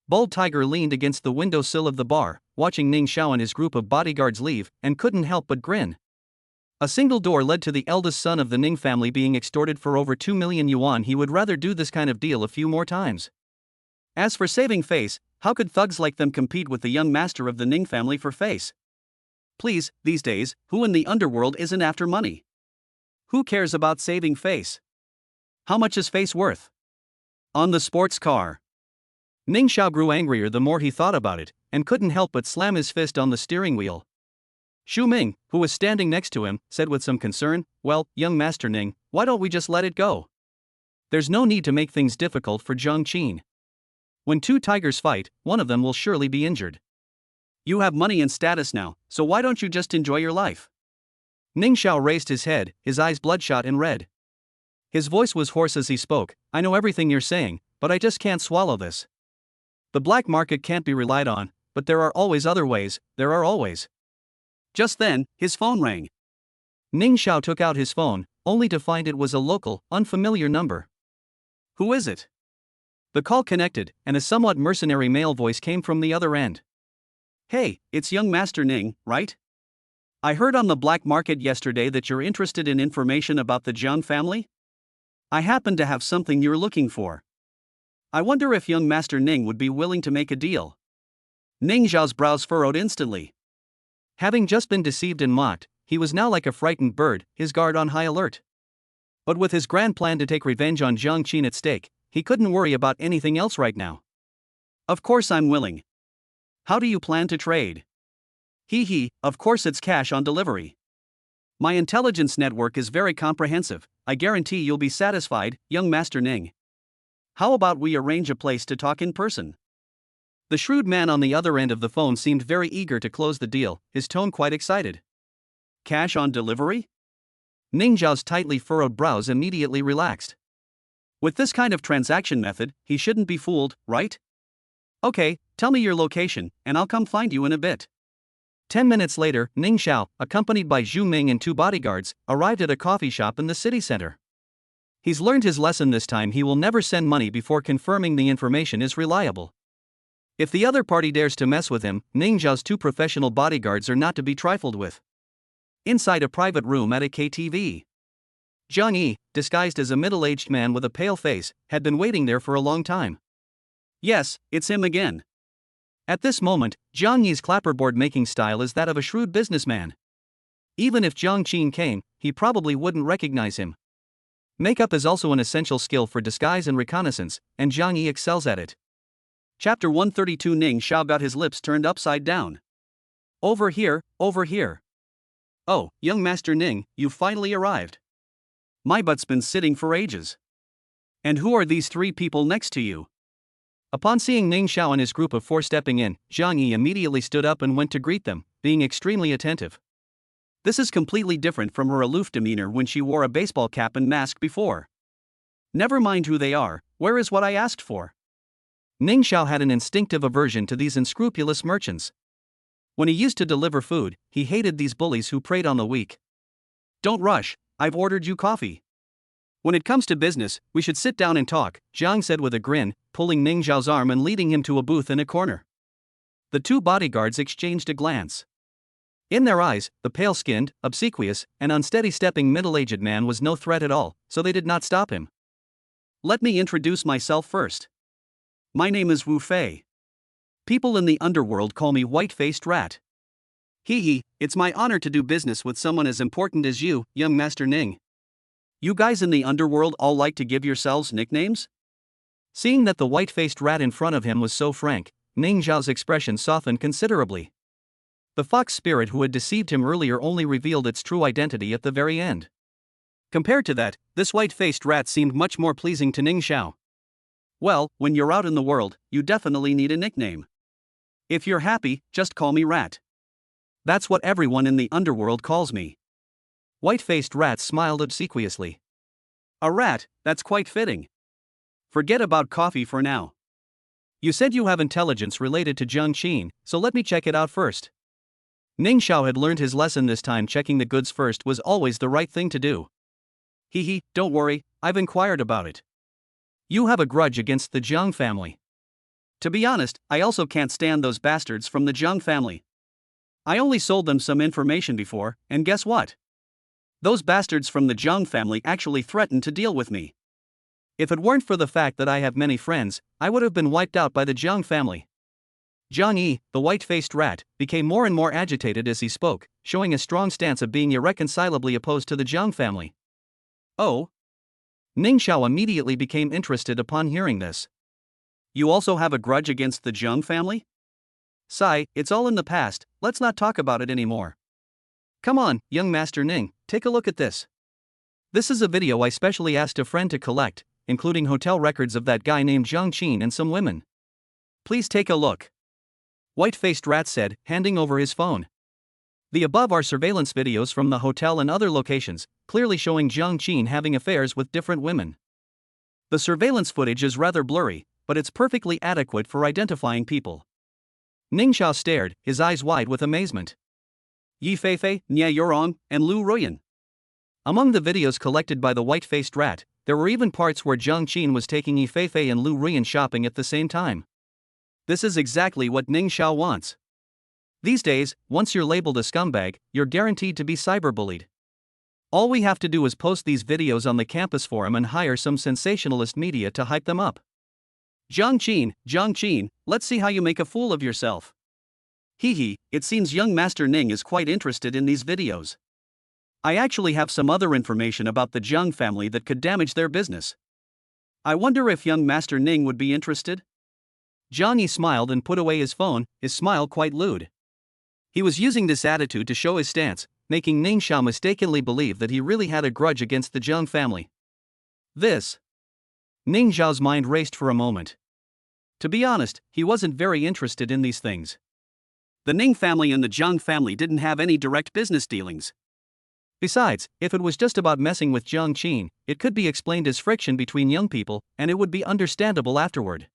Bald Tiger leaned against the windowsill of the bar, watching Ning Xiao and his group of bodyguards leave, and couldn't help but grin. A single door led to the eldest son of the Ning family being extorted for over 2 million yuan. He would rather do this kind of deal a few more times. As for saving face, how could thugs like them compete with the young master of the Ning family for face? Please, these days, who in the underworld isn't after money? Who cares about saving face? How much is face worth? On the sports car. Ning Xiao grew angrier the more he thought about it, and couldn't help but slam his fist on the steering wheel. Xu Ming, who was standing next to him, said with some concern, "Well, young Master Ning, why don't we just let it go? There's no need to make things difficult for Zhang Qin. When two tigers fight, one of them will surely be injured. You have money and status now, so why don't you just enjoy your life?" Ning Xiao raised his head, his eyes bloodshot and red. His voice was hoarse as he spoke. "I know everything you're saying, but I just can't swallow this. The black market can't be relied on, but there are always other ways, there are always." Just then, his phone rang. Ning Xiao took out his phone, only to find it was a local, unfamiliar number. "Who is it?" The call connected, and a somewhat mercenary male voice came from the other end. "Hey, it's young Master Ning, right? I heard on the black market yesterday that you're interested in information about the Jiang family? I happen to have something you're looking for. I wonder if young Master Ning would be willing to make a deal." Ning Xiao's brows furrowed instantly. Having just been deceived and mocked, he was now like a frightened bird, his guard on high alert. But with his grand plan to take revenge on Zhang Qin at stake, he couldn't worry about anything else right now. "Of course I'm willing. How do you plan to trade?" "Hee, of course it's cash on delivery. My intelligence network is very comprehensive. I guarantee you'll be satisfied, young Master Ning. How about we arrange a place to talk in person?" The shrewd man on the other end of the phone seemed very eager to close the deal, his tone quite excited. "Cash on delivery?" Ning Xiao's tightly furrowed brows immediately relaxed. With this kind of transaction method, he shouldn't be fooled, right? "Okay, tell me your location, and I'll come find you in a bit." 10 minutes later, Ning Xiao, accompanied by Xu Ming and 2 bodyguards, arrived at a coffee shop in the city center. He's learned his lesson this time. He will never send money before confirming the information is reliable. If the other party dares to mess with him, Ning Xiao's 2 professional bodyguards are not to be trifled with. Inside a private room at a KTV, Zhang Yi, disguised as a middle-aged man with a pale face, had been waiting there for a long time. Yes, it's him again. At this moment, Zhang Yi's clapperboard-making style is that of a shrewd businessman. Even if Zhang Qin came, he probably wouldn't recognize him. Makeup is also an essential skill for disguise and reconnaissance, and Zhang Yi excels at it. Chapter 132. Ning Xiao got his lips turned upside down. Over here, over here. "Oh, young Master Ning, you've finally arrived. My butt's been sitting for ages. And who are these 3 people next to you?" Upon seeing Ning Xiao and his group of 4 stepping in, Zhang Yi immediately stood up and went to greet them, being extremely attentive. This is completely different from her aloof demeanor when she wore a baseball cap and mask before. "Never mind who they are, where is what I asked for?" Ning Xiao had an instinctive aversion to these unscrupulous merchants. When he used to deliver food, he hated these bullies who preyed on the weak. "Don't rush, I've ordered you coffee. When it comes to business, we should sit down and talk," Zhang said with a grin, pulling Ning Xiao's arm and leading him to a booth in a corner. The 2 bodyguards exchanged a glance. In their eyes, the pale-skinned, obsequious, and unsteady-stepping middle-aged man was no threat at all, so they did not stop him. "Let me introduce myself first. My name is Wu Fei. People in the underworld call me White-Faced Rat. Hee, it's my honor to do business with someone as important as you, young Master Ning. You guys in the underworld all like to give yourselves nicknames?" Seeing that the white-faced rat in front of him was so frank, Ning Xiao's expression softened considerably. The fox spirit who had deceived him earlier only revealed its true identity at the very end. Compared to that, this white-faced rat seemed much more pleasing to Ning Xiao. "Well, when you're out in the world, you definitely need a nickname. If you're happy, just call me Rat. That's what everyone in the underworld calls me." White-faced Rat smiled obsequiously. "A rat, that's quite fitting. Forget about coffee for now. You said you have intelligence related to Zhang Qin, so let me check it out first." Ning Xiao had learned his lesson this time. Checking the goods first was always the right thing to do. "Hee, don't worry, I've inquired about it. You have a grudge against the Jiang family. To be honest, I also can't stand those bastards from the Jiang family. I only sold them some information before, and guess what? Those bastards from the Zhang family actually threatened to deal with me. If it weren't for the fact that I have many friends, I would have been wiped out by the Zhang family. Zhang Yi, the white-faced rat, became more and more agitated as he spoke, showing a strong stance of being irreconcilably opposed to the Zhang family. Oh? Ning Xiao immediately became interested upon hearing this. You also have a grudge against the Zhang family? Sai, it's all in the past, let's not talk about it anymore. Come on, young Master Ning, take a look at this. This is a video I specially asked a friend to collect, including hotel records of that guy named Zhang Qin and some women. Please take a look. White-faced rat said, handing over his phone. The above are surveillance videos from the hotel and other locations, clearly showing Zhang Qin having affairs with different women. The surveillance footage is rather blurry, but it's perfectly adequate for identifying people. Ning Xiao stared, his eyes wide with amazement. Yi Feifei, Nia Yurong, and Lu Ruyan. Among the videos collected by the white-faced rat, there were even parts where Zhang Qin was taking Yi Feifei and Lu Ruyan shopping at the same time. This is exactly what Ning Xiao wants. These days, once you're labeled a scumbag, you're guaranteed to be cyberbullied. All we have to do is post these videos on the campus forum and hire some sensationalist media to hype them up. Zhang Qin, let's see how you make a fool of yourself. Hee, it seems young Master Ning is quite interested in these videos. I actually have some other information about the Zhang family that could damage their business. I wonder if young Master Ning would be interested? Zhang Yi smiled and put away his phone, his smile quite lewd. He was using this attitude to show his stance, making Ning Xiao mistakenly believe that he really had a grudge against the Zhang family. Ning Xiao's mind raced for a moment. To be honest, he wasn't very interested in these things. The Ning family and the Zhang family didn't have any direct business dealings. Besides, if it was just about messing with Zhang Qin, it could be explained as friction between young people, and it would be understandable afterward.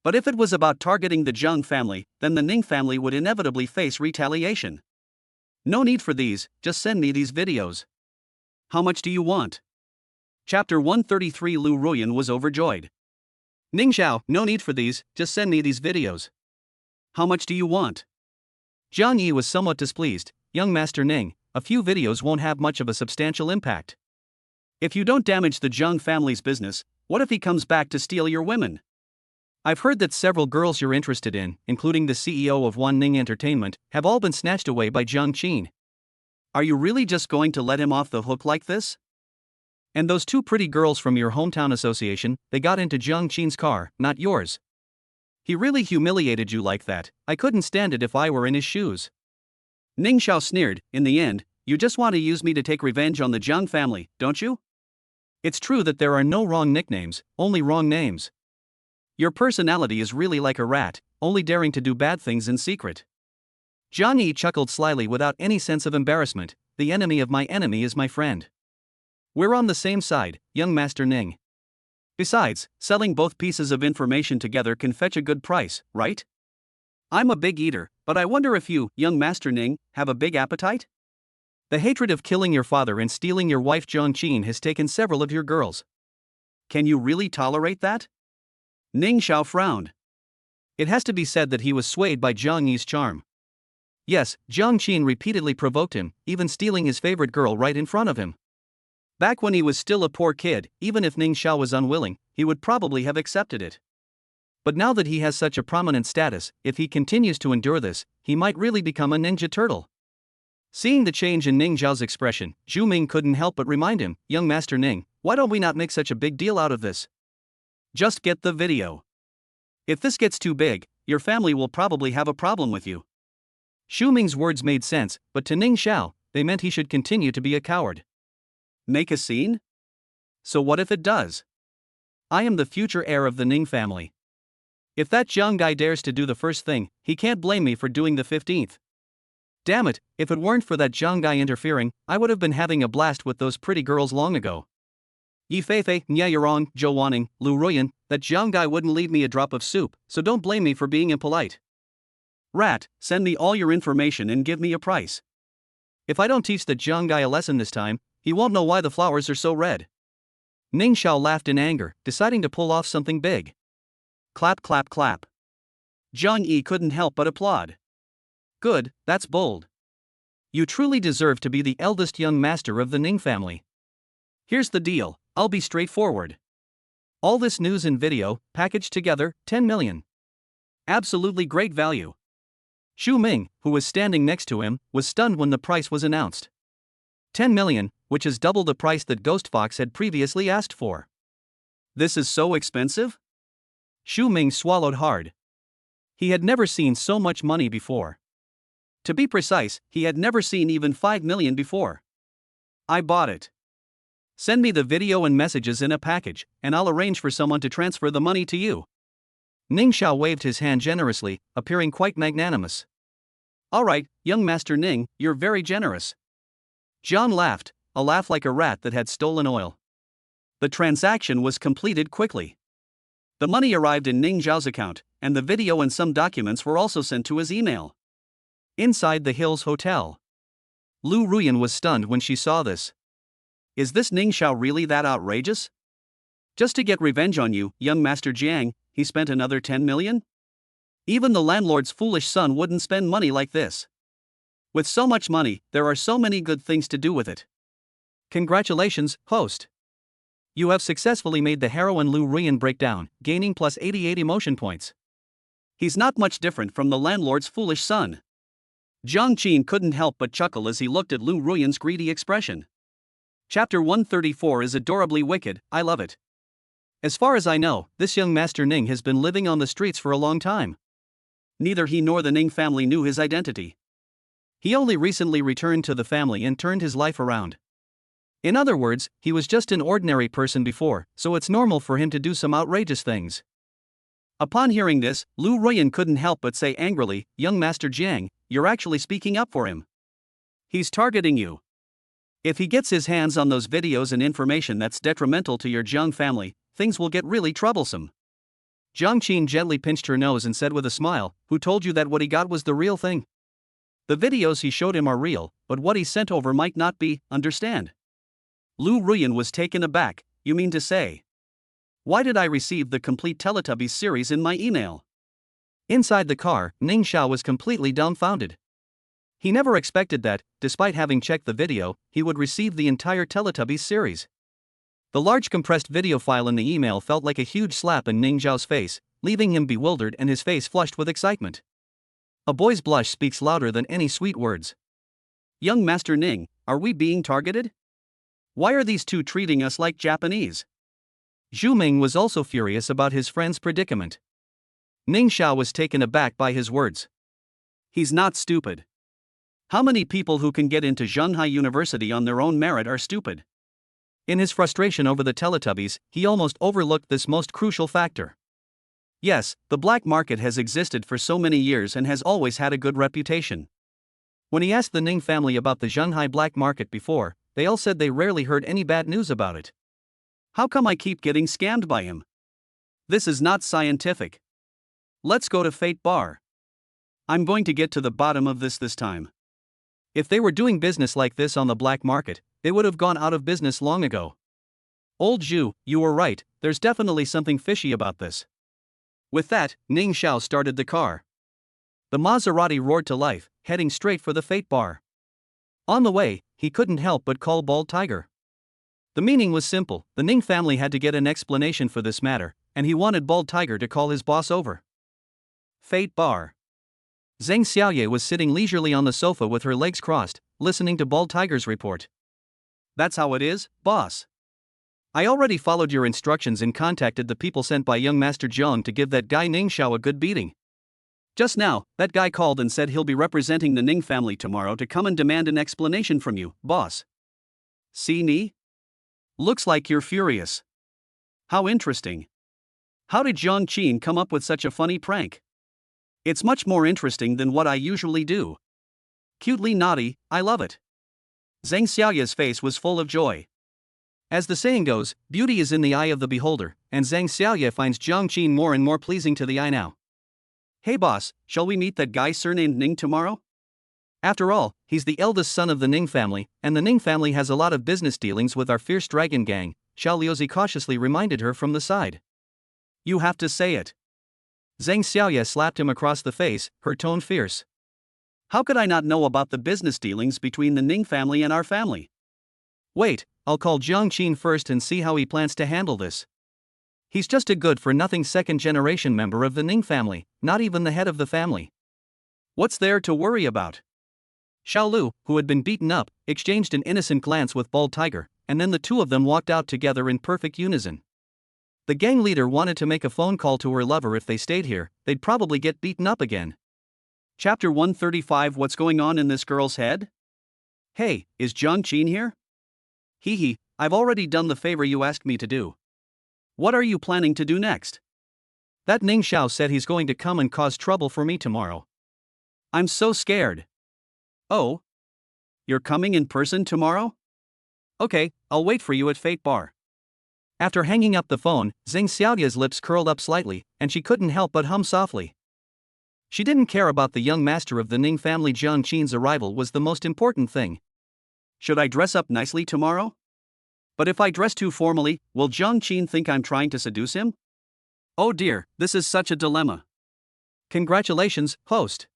But if it was about targeting the Zhang family, then the Ning family would inevitably face retaliation. No need for these, just send me these videos. How much do you want? Chapter 133. Lu Ruyan was overjoyed. Ning Xiao, no need for these, just send me these videos. How much do you want? Zhang Yi was somewhat displeased. Young Master Ning, a few videos won't have much of a substantial impact. If you don't damage the Zhang family's business, what if he comes back to steal your women? I've heard that several girls you're interested in, including the CEO of Wan Ning Entertainment, have all been snatched away by Zhang Qin. Are you really just going to let him off the hook like this? And those two pretty girls from your hometown association, they got into Zhang Qin's car, not yours. He really humiliated you like that. I couldn't stand it if I were in his shoes. Ning Xiao sneered, in the end, you just want to use me to take revenge on the Zhang family, don't you? It's true that there are no wrong nicknames, only wrong names. Your personality is really like a rat, only daring to do bad things in secret. Zhang Yi chuckled slyly without any sense of embarrassment. The enemy of my enemy is my friend. We're on the same side, young Master Ning. Besides, selling both pieces of information together can fetch a good price, right? I'm a big eater, but I wonder if you, young Master Ning, have a big appetite? The hatred of killing your father and stealing your wife Zhang Qin has taken several of your girls. Can you really tolerate that? Ning Xiao frowned. It has to be said that he was swayed by Zhang Yi's charm. Yes, Zhang Qin repeatedly provoked him, even stealing his favorite girl right in front of him. Back when he was still a poor kid, even if Ning Xiao was unwilling, he would probably have accepted it. But now that he has such a prominent status, if he continues to endure this, he might really become a ninja turtle. Seeing the change in Ning Xiao's expression, Zhu Ming couldn't help but remind him, young Master Ning, why don't we not make such a big deal out of this? Just get the video. If this gets too big, your family will probably have a problem with you. Zhu Ming's words made sense, but to Ning Xiao, they meant he should continue to be a coward. Make a scene? So what if it does? I am the future heir of the Ning family. If that Zhang guy dares to do the first thing, he can't blame me for doing the 15th. Damn it, if it weren't for that Zhang guy interfering, I would have been having a blast with those pretty girls long ago. Yi Feifei, Nia Yurong, Zhou Wanning, Lu Ruyan, that Zhang guy wouldn't leave me a drop of soup, so don't blame me for being impolite. Rat, send me all your information and give me a price. If I don't teach that Zhang guy a lesson this time, he won't know why the flowers are so red. Ning Xiao laughed in anger, deciding to pull off something big. Clap clap clap. Zhang Yi couldn't help but applaud. Good, that's bold. You truly deserve to be the eldest young master of the Ning family. Here's the deal, I'll be straightforward. All this news and video, packaged together, 10 million. Absolutely great value. Xu Ming, who was standing next to him, was stunned when the price was announced. 10 million, which is double the price that Ghost Fox had previously asked for. This is so expensive? Xu Ming swallowed hard. He had never seen so much money before. To be precise, he had never seen even 5 million before. I bought it. Send me the video and messages in a package, and I'll arrange for someone to transfer the money to you. Ning Xiao waved his hand generously, appearing quite magnanimous. All right, young Master Ning, you're very generous. Jiang laughed, a laugh like a rat that had stolen oil. The transaction was completed quickly. The money arrived in Ning Xiao's account, and the video and some documents were also sent to his email. Inside the Hills Hotel, Lu Ruyan was stunned when she saw this. Is this Ning Xiao really that outrageous? Just to get revenge on you, young Master Jiang, he spent another 10 million? Even the landlord's foolish son wouldn't spend money like this. With so much money, there are so many good things to do with it. Congratulations, host. You have successfully made the heroine Lu Ruyan break down, gaining plus 88 emotion points. He's not much different from the landlord's foolish son. Jiang Qin couldn't help but chuckle as he looked at Lu Ruyan's greedy expression. Chapter 134 is adorably wicked, I love it. As far as I know, this young Master Ning has been living on the streets for a long time. Neither he nor the Ning family knew his identity. He only recently returned to the family and turned his life around. In other words, he was just an ordinary person before, so it's normal for him to do some outrageous things. Upon hearing this, Lu Ruyan couldn't help but say angrily, young Master Jiang, you're actually speaking up for him. He's targeting you. If he gets his hands on those videos and information that's detrimental to your Jiang family, things will get really troublesome. Jiang Qin gently pinched her nose and said with a smile, who told you that what he got was the real thing? The videos he showed him are real, but what he sent over might not be, understand? Lu Ruyan was taken aback, you mean to say? Why did I receive the complete Teletubbies series in my email? Inside the car, Ning Xiao was completely dumbfounded. He never expected that, despite having checked the video, he would receive the entire Teletubbies series. The large compressed video file in the email felt like a huge slap in Ning Xiao's face, leaving him bewildered and his face flushed with excitement. A boy's blush speaks louder than any sweet words. Young Master Ning, are we being targeted? Why are these two treating us like Japanese? Xu Ming was also furious about his friend's predicament. Ning Xiao was taken aback by his words. He's not stupid. How many people who can get into Zhenghai University on their own merit are stupid? In his frustration over the Teletubbies, he almost overlooked this most crucial factor. Yes, the black market has existed for so many years and has always had a good reputation. When he asked the Ning family about the Zhenghai black market before, they all said they rarely heard any bad news about it. How come I keep getting scammed by him? This is not scientific. Let's go to Fate Bar. I'm going to get to the bottom of this time. If they were doing business like this on the black market, they would have gone out of business long ago. Old Zhu, you were right, there's definitely something fishy about this. With that, Ning Xiao started the car. The Maserati roared to life, heading straight for the Fate Bar. On the way, he couldn't help but call Bald Tiger. The meaning was simple, the Ning family had to get an explanation for this matter, and he wanted Bald Tiger to call his boss over. Fate Bar. Zhang Xiaoye was sitting leisurely on the sofa with her legs crossed, listening to Bald Tiger's report. That's how it is, boss. I already followed your instructions and contacted the people sent by young Master Jiang to give that guy Ning Xiao a good beating. Just now, that guy called and said he'll be representing the Ning family tomorrow to come and demand an explanation from you, boss. See me? Looks like you're furious. How interesting. How did Jiang Qin come up with such a funny prank? It's much more interesting than what I usually do. Cutely naughty, I love it. Zhang Xiaoye's face was full of joy. As the saying goes, beauty is in the eye of the beholder, and Zhang Xiaoye finds Jiang Qin more and more pleasing to the eye now. Hey boss, shall we meet that guy surnamed Ning tomorrow? After all, he's the eldest son of the Ning family, and the Ning family has a lot of business dealings with our fierce dragon gang, Xiao Liuzi cautiously reminded her from the side. You have to say it. Zhang Xiaoye slapped him across the face, her tone fierce. How could I not know about the business dealings between the Ning family and our family? Wait, I'll call Jiang Qin first and see how he plans to handle this. He's just a good-for-nothing second-generation member of the Ning family, not even the head of the family. What's there to worry about? Xiao Lu, who had been beaten up, exchanged an innocent glance with Bald Tiger, and then the two of them walked out together in perfect unison. The gang leader wanted to make a phone call to her lover. If they stayed here, they'd probably get beaten up again. Chapter 135. What's going on in this girl's head? Hey, is Jiang Qin here? Hee, I've already done the favor you asked me to do. What are you planning to do next? That Ning Xiao said he's going to come and cause trouble for me tomorrow. I'm so scared. Oh? You're coming in person tomorrow? Okay, I'll wait for you at Fate Bar. After hanging up the phone, Zhang Xiaoya's lips curled up slightly, and she couldn't help but hum softly. She didn't care about the young master of the Ning family. Jiang Qin's arrival was the most important thing. Should I dress up nicely tomorrow? But if I dress too formally, will Jiang Qin think I'm trying to seduce him? Oh dear, this is such a dilemma. Congratulations, host.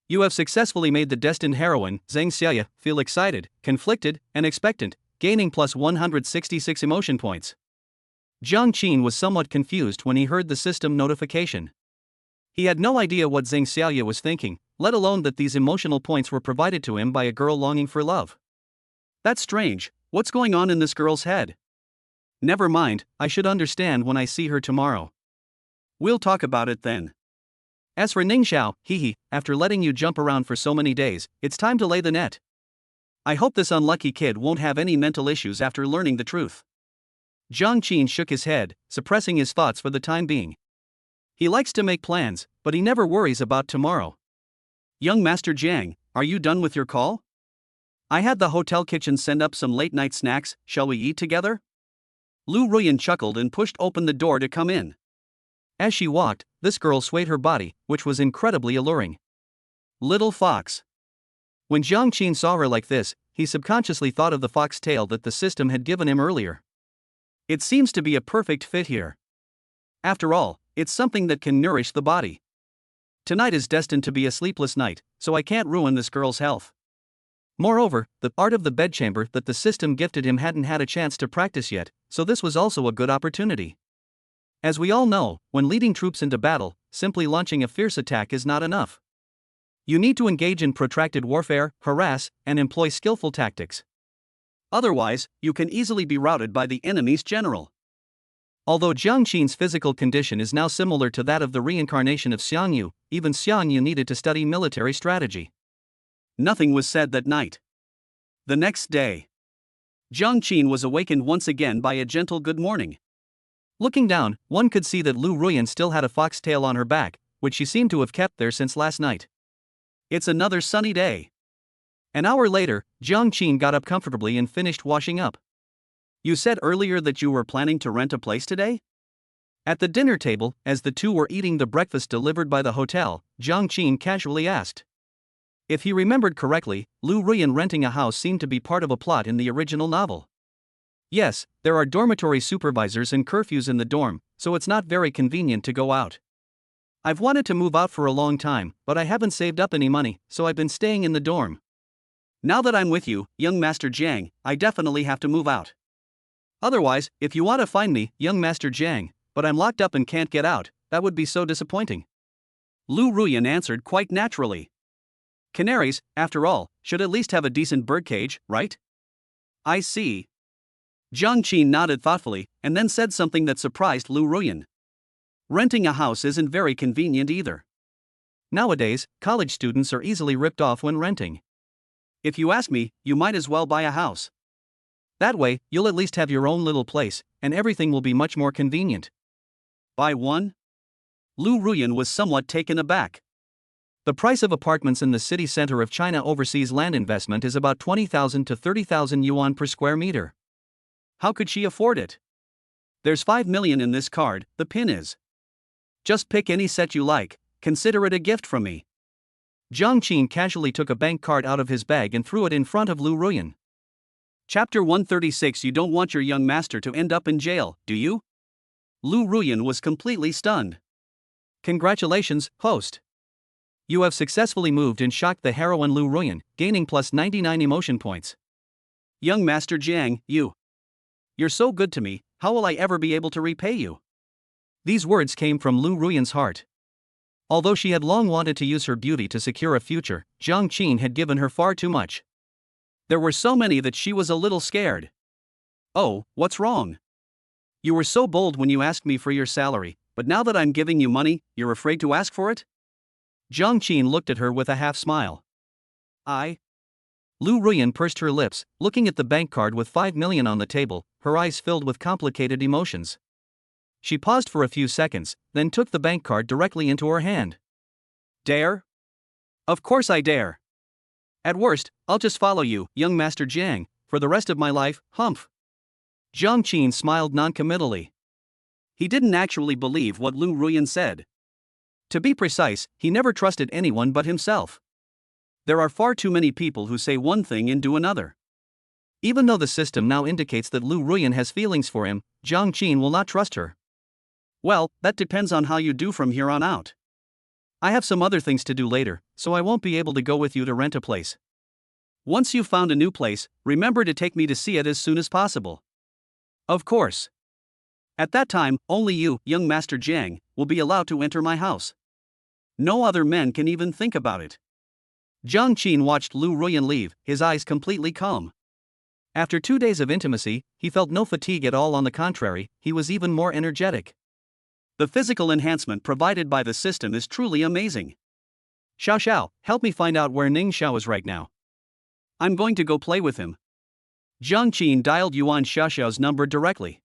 You have successfully made the destined heroine, Zhang Xiaoya, feel excited, conflicted, and expectant, gaining plus 166 emotion points. Jiang Qin was somewhat confused when he heard the system notification. He had no idea what Zhang Xiaoya was thinking, let alone that these emotional points were provided to him by a girl longing for love. That's strange. What's going on in this girl's head? Never mind, I should understand when I see her tomorrow. We'll talk about it then. As for Ning Xiao, after letting you jump around for so many days, it's time to lay the net. I hope this unlucky kid won't have any mental issues after learning the truth. Jiang Qin shook his head, suppressing his thoughts for the time being. He likes to make plans, but he never worries about tomorrow. Young Master Jiang, are you done with your call? I had the hotel kitchen send up some late-night snacks. Shall we eat together? Lu Ruyan chuckled and pushed open the door to come in. As she walked, this girl swayed her body, which was incredibly alluring. Little fox. When Jiang Qin saw her like this, he subconsciously thought of the fox tail that the system had given him earlier. It seems to be a perfect fit here. After all, it's something that can nourish the body. Tonight is destined to be a sleepless night, so I can't ruin this girl's health. Moreover, the art of the bedchamber that the system gifted him hadn't had a chance to practice yet, so this was also a good opportunity. As we all know, when leading troops into battle, simply launching a fierce attack is not enough. You need to engage in protracted warfare, harass, and employ skillful tactics. Otherwise, you can easily be routed by the enemy's general. Although Jiang Qin's physical condition is now similar to that of the reincarnation of Xiang Yu, even Xiang Yu needed to study military strategy. Nothing was said that night. The next day, Jiang Qin was awakened once again by a gentle good morning. Looking down, one could see that Lu Ruyan still had a fox tail on her back, which she seemed to have kept there since last night. It's another sunny day. An hour later, Jiang Qin got up comfortably and finished washing up. You said earlier that you were planning to rent a place today? At the dinner table, as the two were eating the breakfast delivered by the hotel, Jiang Qin casually asked. If he remembered correctly, Lu Ruyan renting a house seemed to be part of a plot in the original novel. Yes, there are dormitory supervisors and curfews in the dorm, so it's not very convenient to go out. I've wanted to move out for a long time, but I haven't saved up any money, so I've been staying in the dorm. Now that I'm with you, young Master Jiang, I definitely have to move out. Otherwise, if you want to find me, young Master Jiang, but I'm locked up and can't get out, that would be so disappointing. Lu Ruyan answered quite naturally. Canaries, after all, should at least have a decent birdcage, right? I see. Jiang Qin nodded thoughtfully, and then said something that surprised Lu Ruyan. Renting a house isn't very convenient either. Nowadays, college students are easily ripped off when renting. If you ask me, you might as well buy a house. That way, you'll at least have your own little place, and everything will be much more convenient. Buy one? Lu Ruyan was somewhat taken aback. The price of apartments in the city center of China overseas land investment is about 20,000 to 30,000 yuan per square meter. How could she afford it? There's 5 million in this card, the pin is. Just pick any set you like, consider it a gift from me. Jiang Qin casually took a bank card out of his bag and threw it in front of Lu Ruyan. Chapter 136. You don't want your young master to end up in jail, do you? Lu Ruyan was completely stunned. Congratulations, host. You have successfully moved and shocked the heroine Lu Ruyan, gaining plus 99 emotion points. Young Master Jiang, you're so good to me, how will I ever be able to repay you? These words came from Lu Ruyan's heart. Although she had long wanted to use her beauty to secure a future, Jiang Qin had given her far too much. There were so many that she was a little scared. Oh, what's wrong? You were so bold when you asked me for your salary, but now that I'm giving you money, you're afraid to ask for it? Jiang Qin looked at her with a half smile. Lu Ruyan pursed her lips, looking at the bank card with 5 million on the table, her eyes filled with complicated emotions. She paused for a few seconds, then took the bank card directly into her hand. Dare? Of course I dare. At worst, I'll just follow you, young Master Jiang, for the rest of my life, humph. Jiang Qin smiled noncommittally. He didn't actually believe what Lu Ruyan said. To be precise, he never trusted anyone but himself. There are far too many people who say one thing and do another. Even though the system now indicates that Lu Ruyan has feelings for him, Jiang Qin will not trust her. Well, that depends on how you do from here on out. I have some other things to do later, so I won't be able to go with you to rent a place. Once you've found a new place, remember to take me to see it as soon as possible. Of course. At that time, only you, young Master Jiang, will be allowed to enter my house. No other men can even think about it. Jiang Qin watched Lu Ruyan leave, his eyes completely calm. After 2 days of intimacy, he felt no fatigue at all. On the contrary, he was even more energetic. The physical enhancement provided by the system is truly amazing. Xiao, help me find out where Ning Xiao is right now. I'm going to go play with him. Jiang Qin dialed Yuan Xiao's number directly.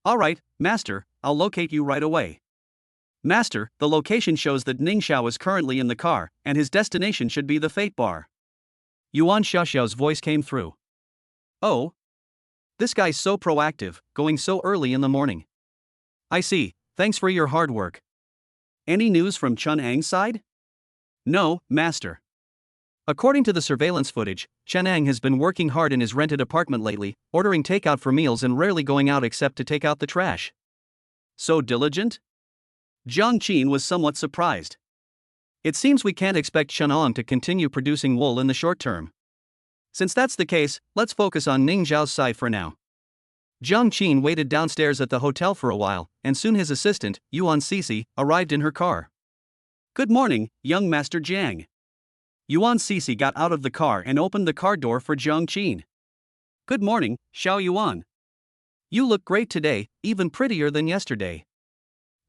Alright, Master, I'll locate you right away. Master, the location shows that Ning Xiao is currently in the car, and his destination should be the Fate Bar. Yuan Xiao's voice came through. Oh? This guy's so proactive, going so early in the morning. I see, thanks for your hard work. Any news from Chun Ang's side? No, Master. According to the surveillance footage, Chun Ang has been working hard in his rented apartment lately, ordering takeout for meals and rarely going out except to take out the trash. So diligent? Jiang Qin was somewhat surprised. It seems we can't expect Chun Ang to continue producing wool in the short term. Since that's the case, let's focus on Ning Xiao's side for now. Jiang Qin waited downstairs at the hotel for a while, and soon his assistant, Yuan Cece, arrived in her car. Good morning, young Master Jiang. Yuan Cece got out of the car and opened the car door for Jiang Qin. Good morning, Xiao Yuan. You look great today, even prettier than yesterday.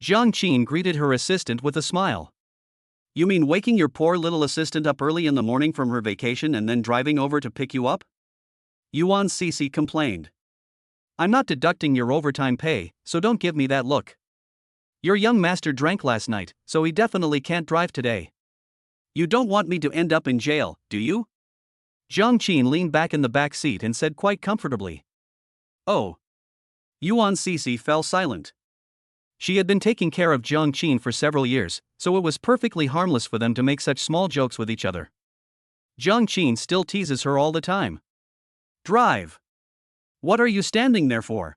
Jiang Qin greeted her assistant with a smile. You mean waking your poor little assistant up early in the morning from her vacation and then driving over to pick you up? Yuan Cece complained. I'm not deducting your overtime pay, so don't give me that look. Your young master drank last night, so he definitely can't drive today. You don't want me to end up in jail, do you? Jiang Qin leaned back in the back seat and said quite comfortably. Oh. Yuan Cece fell silent. She had been taking care of Jiang Qin for several years, so it was perfectly harmless for them to make such small jokes with each other. Jiang Qin still teases her all the time. Drive. What are you standing there for?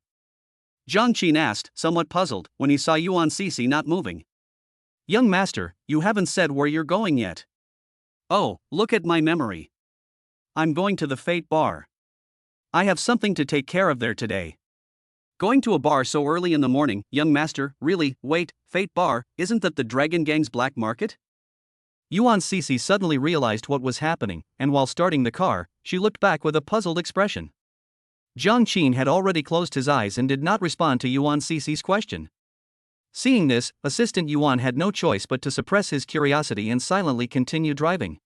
Jiang Qin asked, somewhat puzzled, when he saw Yuan Cece not moving. Young master, you haven't said where you're going yet. Oh, look at my memory. I'm going to the Fate Bar. I have something to take care of there today. Going to a bar so early in the morning, young master, really, wait, Fate Bar, isn't that the Dragon Gang's black market? Yuan Cece suddenly realized what was happening, and while starting the car, she looked back with a puzzled expression. Jiang Qin had already closed his eyes and did not respond to Yuan Cece's question. Seeing this, Assistant Yuan had no choice but to suppress his curiosity and silently continue driving.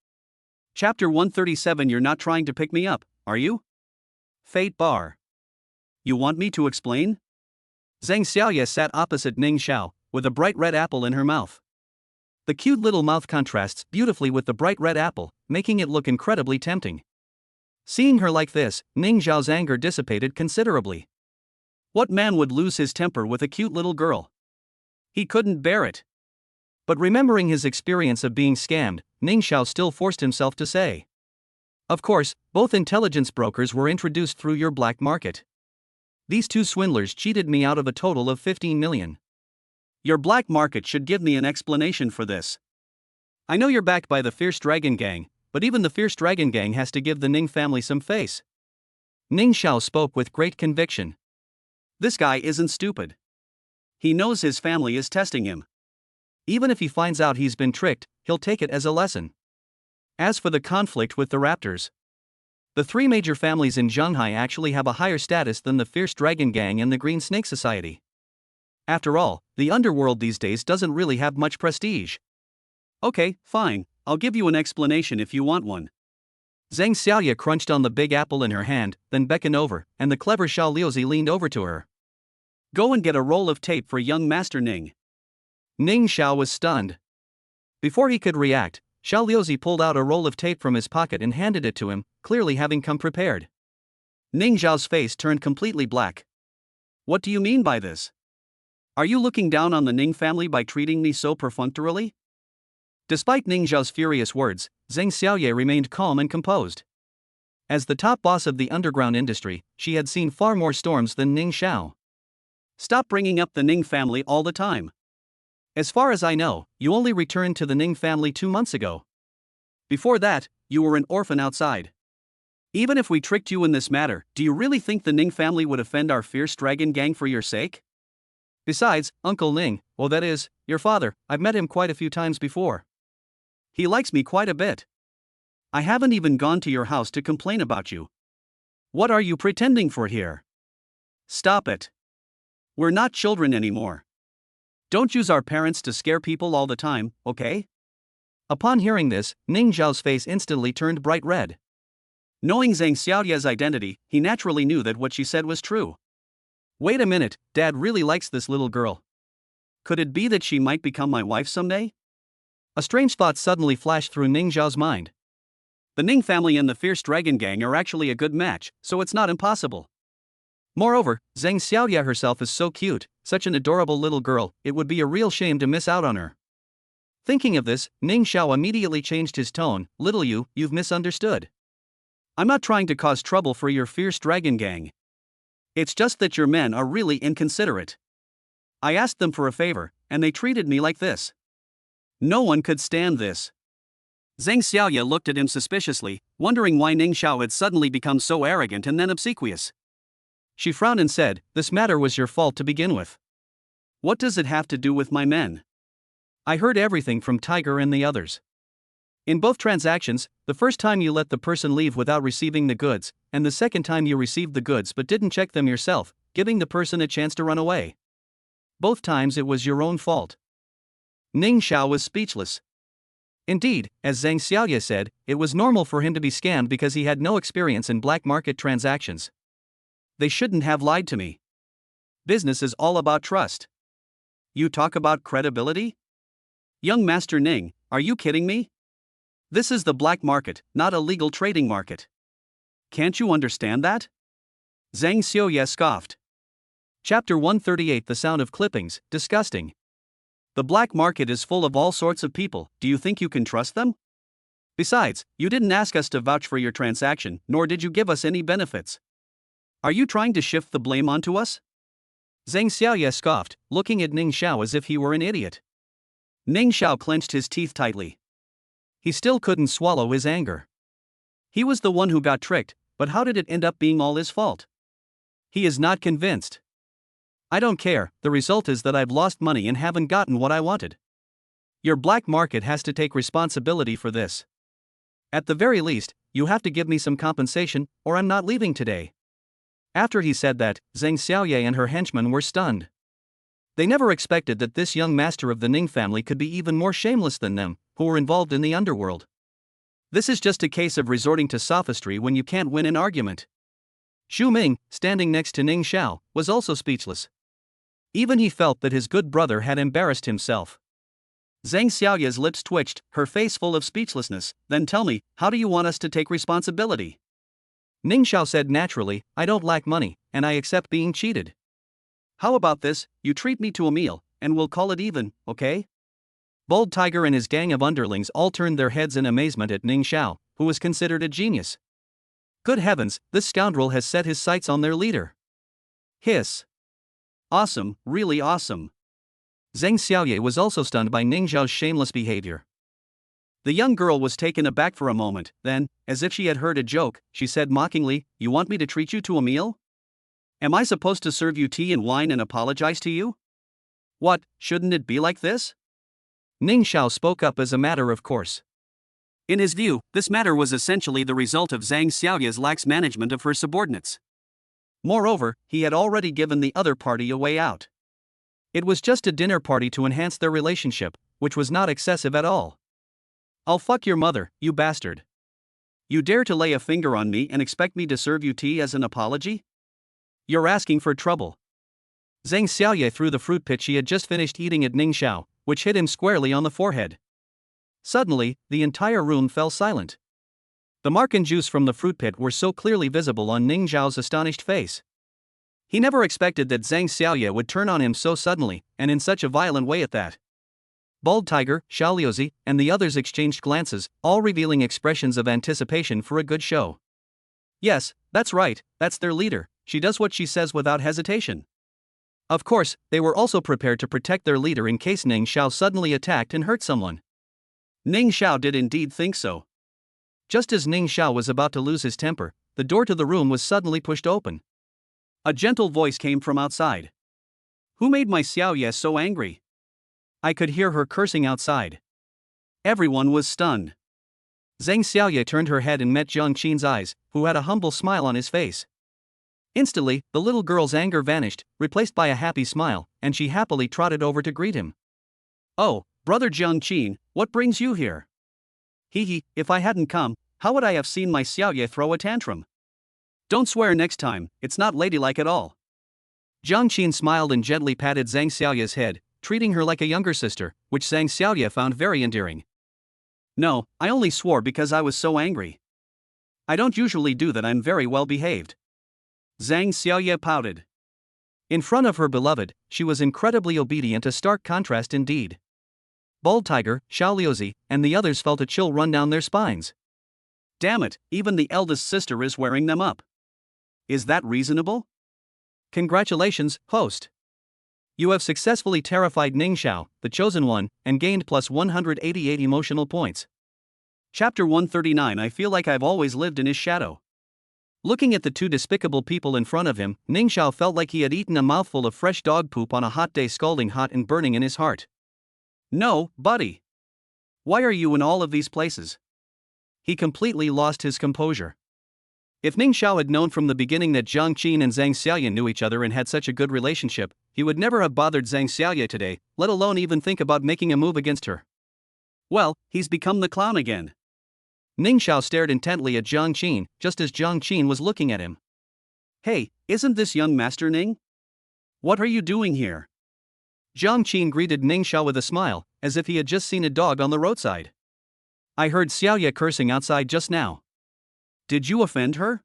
Chapter 137. You're not trying to pick me up, are you? Fate Bar. You want me to explain? Zhang Xiaoye sat opposite Ning Xiao, with a bright red apple in her mouth. The cute little mouth contrasts beautifully with the bright red apple, making it look incredibly tempting. Seeing her like this, Ning Xiao's anger dissipated considerably. What man would lose his temper with a cute little girl? He couldn't bear it. But remembering his experience of being scammed, Ning Xiao still forced himself to say. Of course, both intelligence brokers were introduced through your black market. These two swindlers cheated me out of a total of 15 million. Your black market should give me an explanation for this. I know you're backed by the Fierce Dragon Gang, but even the Fierce Dragon Gang has to give the Ning family some face. Ning Xiao spoke with great conviction. This guy isn't stupid. He knows his family is testing him. Even if he finds out he's been tricked, he'll take it as a lesson. As for the conflict with the Raptors, the three major families in Zhanghai actually have a higher status than the Fierce Dragon Gang and the Green Snake Society. After all, the underworld these days doesn't really have much prestige. Okay, fine, I'll give you an explanation if you want one. Zhang Xiaoya crunched on the big apple in her hand, then beckoned over, and the clever Xiao Liuzi leaned over to her. Go and get a roll of tape for young Master Ning. Ning Xiao was stunned. Before he could react, Xiao Liuzi pulled out a roll of tape from his pocket and handed it to him, clearly having come prepared. Ning Xiao's face turned completely black. What do you mean by this? Are you looking down on the Ning family by treating me so perfunctorily? Despite Ning Xiao's furious words, Zhang Xiaoye remained calm and composed. As the top boss of the underground industry, she had seen far more storms than Ning Xiao. Stop bringing up the Ning family all the time. As far as I know, you only returned to the Ning family 2 months ago. Before that, you were an orphan outside. Even if we tricked you in this matter, do you really think the Ning family would offend our Fierce Dragon Gang for your sake? Besides, Uncle Ning, well, that is, your father, I've met him quite a few times before. He likes me quite a bit. I haven't even gone to your house to complain about you. What are you pretending for here? Stop it. We're not children anymore. Don't use our parents to scare people all the time, okay? Upon hearing this, Ning Zhao's face instantly turned bright red. Knowing Zhang Xiaoya's identity, he naturally knew that what she said was true. Wait a minute, Dad really likes this little girl. Could it be that she might become my wife someday? A strange thought suddenly flashed through Ning Zhao's mind. The Ning family and the Fierce Dragon Gang are actually a good match, so it's not impossible. Moreover, Zhang Xiaoya herself is so cute, such an adorable little girl, it would be a real shame to miss out on her. Thinking of this, Ning Xiao immediately changed his tone. Little you, you've misunderstood. I'm not trying to cause trouble for your Fierce Dragon Gang. It's just that your men are really inconsiderate. I asked them for a favor, and they treated me like this. No one could stand this. Zhang Xiaoya looked at him suspiciously, wondering why Ning Xiao had suddenly become so arrogant and then obsequious. She frowned and said, "This matter was your fault to begin with. What does it have to do with my men? I heard everything from Tiger and the others. In both transactions, the first time you let the person leave without receiving the goods, and the second time you received the goods but didn't check them yourself, giving the person a chance to run away. Both times it was your own fault." Ning Xiao was speechless. Indeed, as Zhang Xiaoya said, it was normal for him to be scammed because he had no experience in black market transactions. They shouldn't have lied to me. Business is all about trust. You talk about credibility? Young Master Ning, are you kidding me? This is the black market, not a legal trading market. Can't you understand that? Zhang Xiaoya scoffed. Chapter 138 The Sound of Clippings, Disgusting. The black market is full of all sorts of people, do you think you can trust them? Besides, you didn't ask us to vouch for your transaction, nor did you give us any benefits. Are you trying to shift the blame onto us? Zhang Xiaoya scoffed, looking at Ning Xiao as if he were an idiot. Ning Xiao clenched his teeth tightly. He still couldn't swallow his anger. He was the one who got tricked, but how did it end up being all his fault? He is not convinced. I don't care, the result is that I've lost money and haven't gotten what I wanted. Your black market has to take responsibility for this. At the very least, you have to give me some compensation, or I'm not leaving today. After he said that, Zhang Xiaoye and her henchmen were stunned. They never expected that this young master of the Ning family could be even more shameless than them, who were involved in the underworld. This is just a case of resorting to sophistry when you can't win an argument. Xu Ming, standing next to Ning Xiao, was also speechless. Even he felt that his good brother had embarrassed himself. Zhang Xiaoya's lips twitched, her face full of speechlessness. Then tell me, how do you want us to take responsibility? Ning Xiao said naturally, I don't lack money, and I accept being cheated. How about this, you treat me to a meal, and we'll call it even, okay? Bold Tiger and his gang of underlings all turned their heads in amazement at Ning Xiao, who was considered a genius. Good heavens, this scoundrel has set his sights on their leader. Hiss. Awesome, really awesome. Zhang Xiaoye was also stunned by Ning Zhao's shameless behavior. The young girl was taken aback for a moment, then, as if she had heard a joke, she said mockingly, "You want me to treat you to a meal? Am I supposed to serve you tea and wine and apologize to you? What, shouldn't it be like this?" Ning Xiao spoke up as a matter of course. In his view, this matter was essentially the result of Zhang Xiaoya's lax management of her subordinates. Moreover, he had already given the other party a way out. It was just a dinner party to enhance their relationship, which was not excessive at all. "I'll fuck your mother, you bastard. You dare to lay a finger on me and expect me to serve you tea as an apology? You're asking for trouble." Zhang Xiaoye threw the fruit pit she had just finished eating at Ning Xiao, which hit him squarely on the forehead. Suddenly, the entire room fell silent. The mark and juice from the fruit pit were so clearly visible on Ning Xiao's astonished face. He never expected that Zhang Xiaoye would turn on him so suddenly, and in such a violent way at that. Bald Tiger, Xiaoliuzi, and the others exchanged glances, all revealing expressions of anticipation for a good show. Yes, that's right, that's their leader, she does what she says without hesitation. Of course, they were also prepared to protect their leader in case Ning Xiao suddenly attacked and hurt someone. Ning Xiao did indeed think so. Just as Ning Xiao was about to lose his temper, the door to the room was suddenly pushed open. A gentle voice came from outside. "Who made my Xiaoye so angry?" I could hear her cursing outside. Everyone was stunned. Zhang Xiaoye turned her head and met Jiang Qin's eyes, who had a humble smile on his face. Instantly, the little girl's anger vanished, replaced by a happy smile, and she happily trotted over to greet him. "Oh, brother Jiang Qin, what brings you here?" "Hee, if I hadn't come, how would I have seen my Xiaoye throw a tantrum? Don't swear next time, it's not ladylike at all." Jiang Qin smiled and gently patted Zhang Xiaoye's head, treating her like a younger sister, which Zhang Xiaoye found very endearing. "No, I only swore because I was so angry. I don't usually do that, I'm very well behaved." Zhang Xiaoye pouted. In front of her beloved, she was incredibly obedient, a stark contrast indeed. Bald Tiger, Xiaoliuzi, and the others felt a chill run down their spines. Damn it, even the eldest sister is wearing them up. Is that reasonable? Congratulations, host. You have successfully terrified Ning Xiao, the chosen one, and gained plus 188 emotional points. Chapter 139. I feel like I've always lived in his shadow. Looking at the two despicable people in front of him, Ning Xiao felt like he had eaten a mouthful of fresh dog poop on a hot day, scalding hot and burning in his heart. "No, buddy. Why are you in all of these places?" He completely lost his composure. If Ning Xiao had known from the beginning that Jiang Qin and Zhang Xiaoye knew each other and had such a good relationship, he would never have bothered Zhang Xiaoye today, let alone even think about making a move against her. Well, he's become the clown again. Ning Xiao stared intently at Jiang Qin, just as Jiang Qin was looking at him. "Hey, isn't this young Master Ning? What are you doing here?" Jiang Qin greeted Ning Xiao with a smile, as if he had just seen a dog on the roadside. "I heard Xiaoye cursing outside just now. Did you offend her?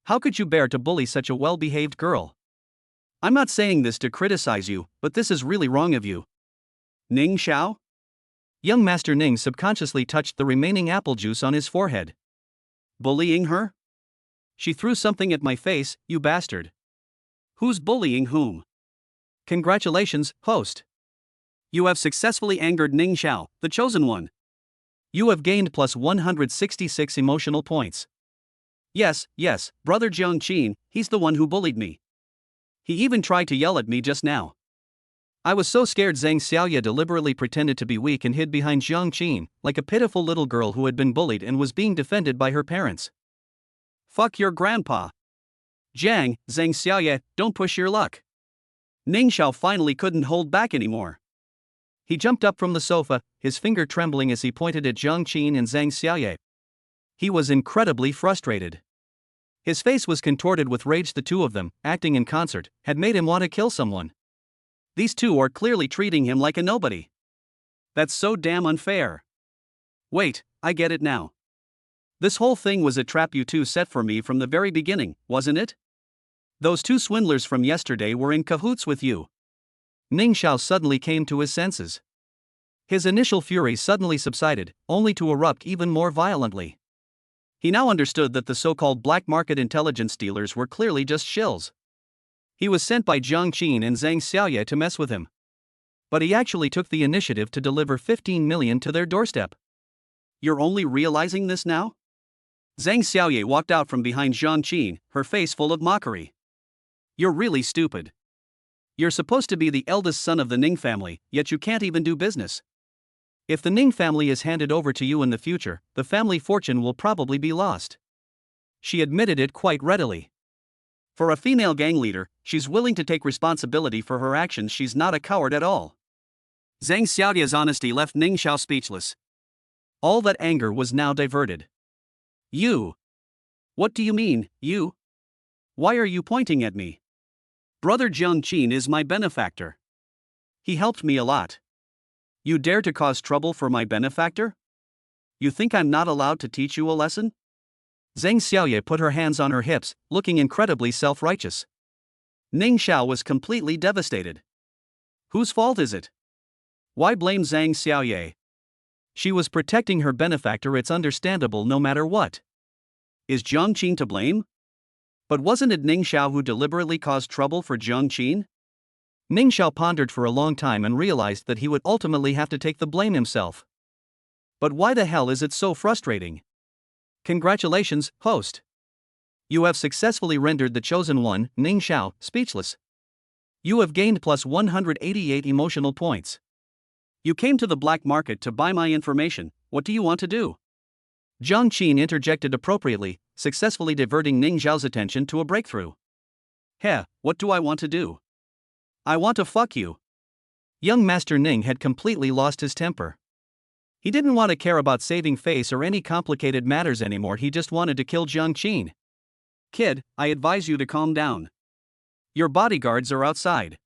How could you bear to bully such a well-behaved girl? I'm not saying this to criticize you, but this is really wrong of you." "Ning Xiao?" Young Master Ning subconsciously touched the remaining apple juice on his forehead. "Bullying her? She threw something at my face, you bastard." "Who's bullying whom?" "Congratulations, host. You have successfully angered Ning Xiao, the chosen one. You have gained plus 166 emotional points. Yes, brother Jiang Qin, he's the one who bullied me. He even tried to yell at me just now. I was so scared." Zhang Xiaoye deliberately pretended to be weak and hid behind Jiang Qin, like a pitiful little girl who had been bullied and was being defended by her parents. "Fuck your grandpa. Zhang Xiaoye, don't push your luck." Ning Xiao finally couldn't hold back anymore. He jumped up from the sofa, his finger trembling as he pointed at Jiang Qin and Zhang Xiaoye. He was incredibly frustrated. His face was contorted with rage. The two of them, acting in concert, had made him want to kill someone. These two are clearly treating him like a nobody. That's so damn unfair. Wait, I get it now. This whole thing was a trap you two set for me from the very beginning, wasn't it? Those two swindlers from yesterday were in cahoots with you. Ning Xiao suddenly came to his senses. His initial fury suddenly subsided, only to erupt even more violently. He now understood that the so-called black market intelligence dealers were clearly just shills. He was sent by Jiang Qin and Zhang Xiaoye to mess with him. But he actually took the initiative to deliver 15 million to their doorstep. You're only realizing this now? Zhang Xiaoye walked out from behind Zhang Qin, her face full of mockery. You're really stupid. You're supposed to be the eldest son of the Ning family, yet you can't even do business. If the Ning family is handed over to you in the future, the family fortune will probably be lost. She admitted it quite readily. For a female gang leader, she's willing to take responsibility for her actions. She's not a coward at all. Zhang Xiaoye's honesty left Ning Xiao speechless. All that anger was now diverted. You. What do you mean, you? Why are you pointing at me? Brother Zhang Qin is my benefactor. He helped me a lot. You dare to cause trouble for my benefactor? You think I'm not allowed to teach you a lesson? Zhang Xiaoye put her hands on her hips, looking incredibly self-righteous. Ning Xiao was completely devastated. Whose fault is it? Why blame Zhang Xiaoye? She was protecting her benefactor. It's understandable no matter what. Is Zhang Qin to blame? But wasn't it Ning Xiao who deliberately caused trouble for Zhang Qin? Ning Xiao pondered for a long time and realized that he would ultimately have to take the blame himself. But why the hell is it so frustrating? Congratulations, host. You have successfully rendered the chosen one, Ning Xiao, speechless. You have gained plus 188 emotional points. You came to the black market to buy my information. What do you want to do? Zhang Qin interjected appropriately, successfully diverting Ning Xiao's attention to a breakthrough. Heh, what do I want to do? I want to fuck you. Young Master Ning had completely lost his temper. He didn't want to care about saving face or any complicated matters anymore. He just wanted to kill Zhang Qin. Kid, I advise you to calm down. Your bodyguards are outside.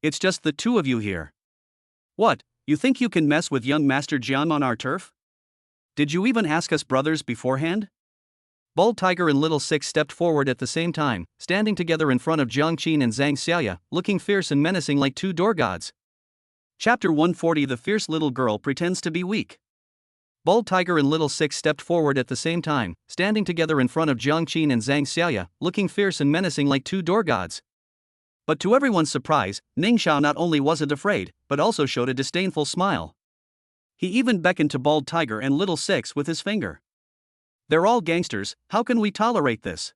It's just the two of you here. What, you think you can mess with young Master Jiang on our turf? Did you even ask us brothers beforehand? Bald Tiger and Little Six stepped forward at the same time, standing together in front of Zhang Qin and Zhang Xiaoye, looking fierce and menacing like two door gods. Chapter 140. The fierce little girl pretends to be weak. Bald Tiger and Little Six stepped forward at the same time, standing together in front of Zhang Qin and Zhang Xiaoye, looking fierce and menacing like two door gods. But to everyone's surprise, Ning Xiao not only wasn't afraid, but also showed a disdainful smile. He even beckoned to Bald Tiger and Little Six with his finger. They're all gangsters, how can we tolerate this?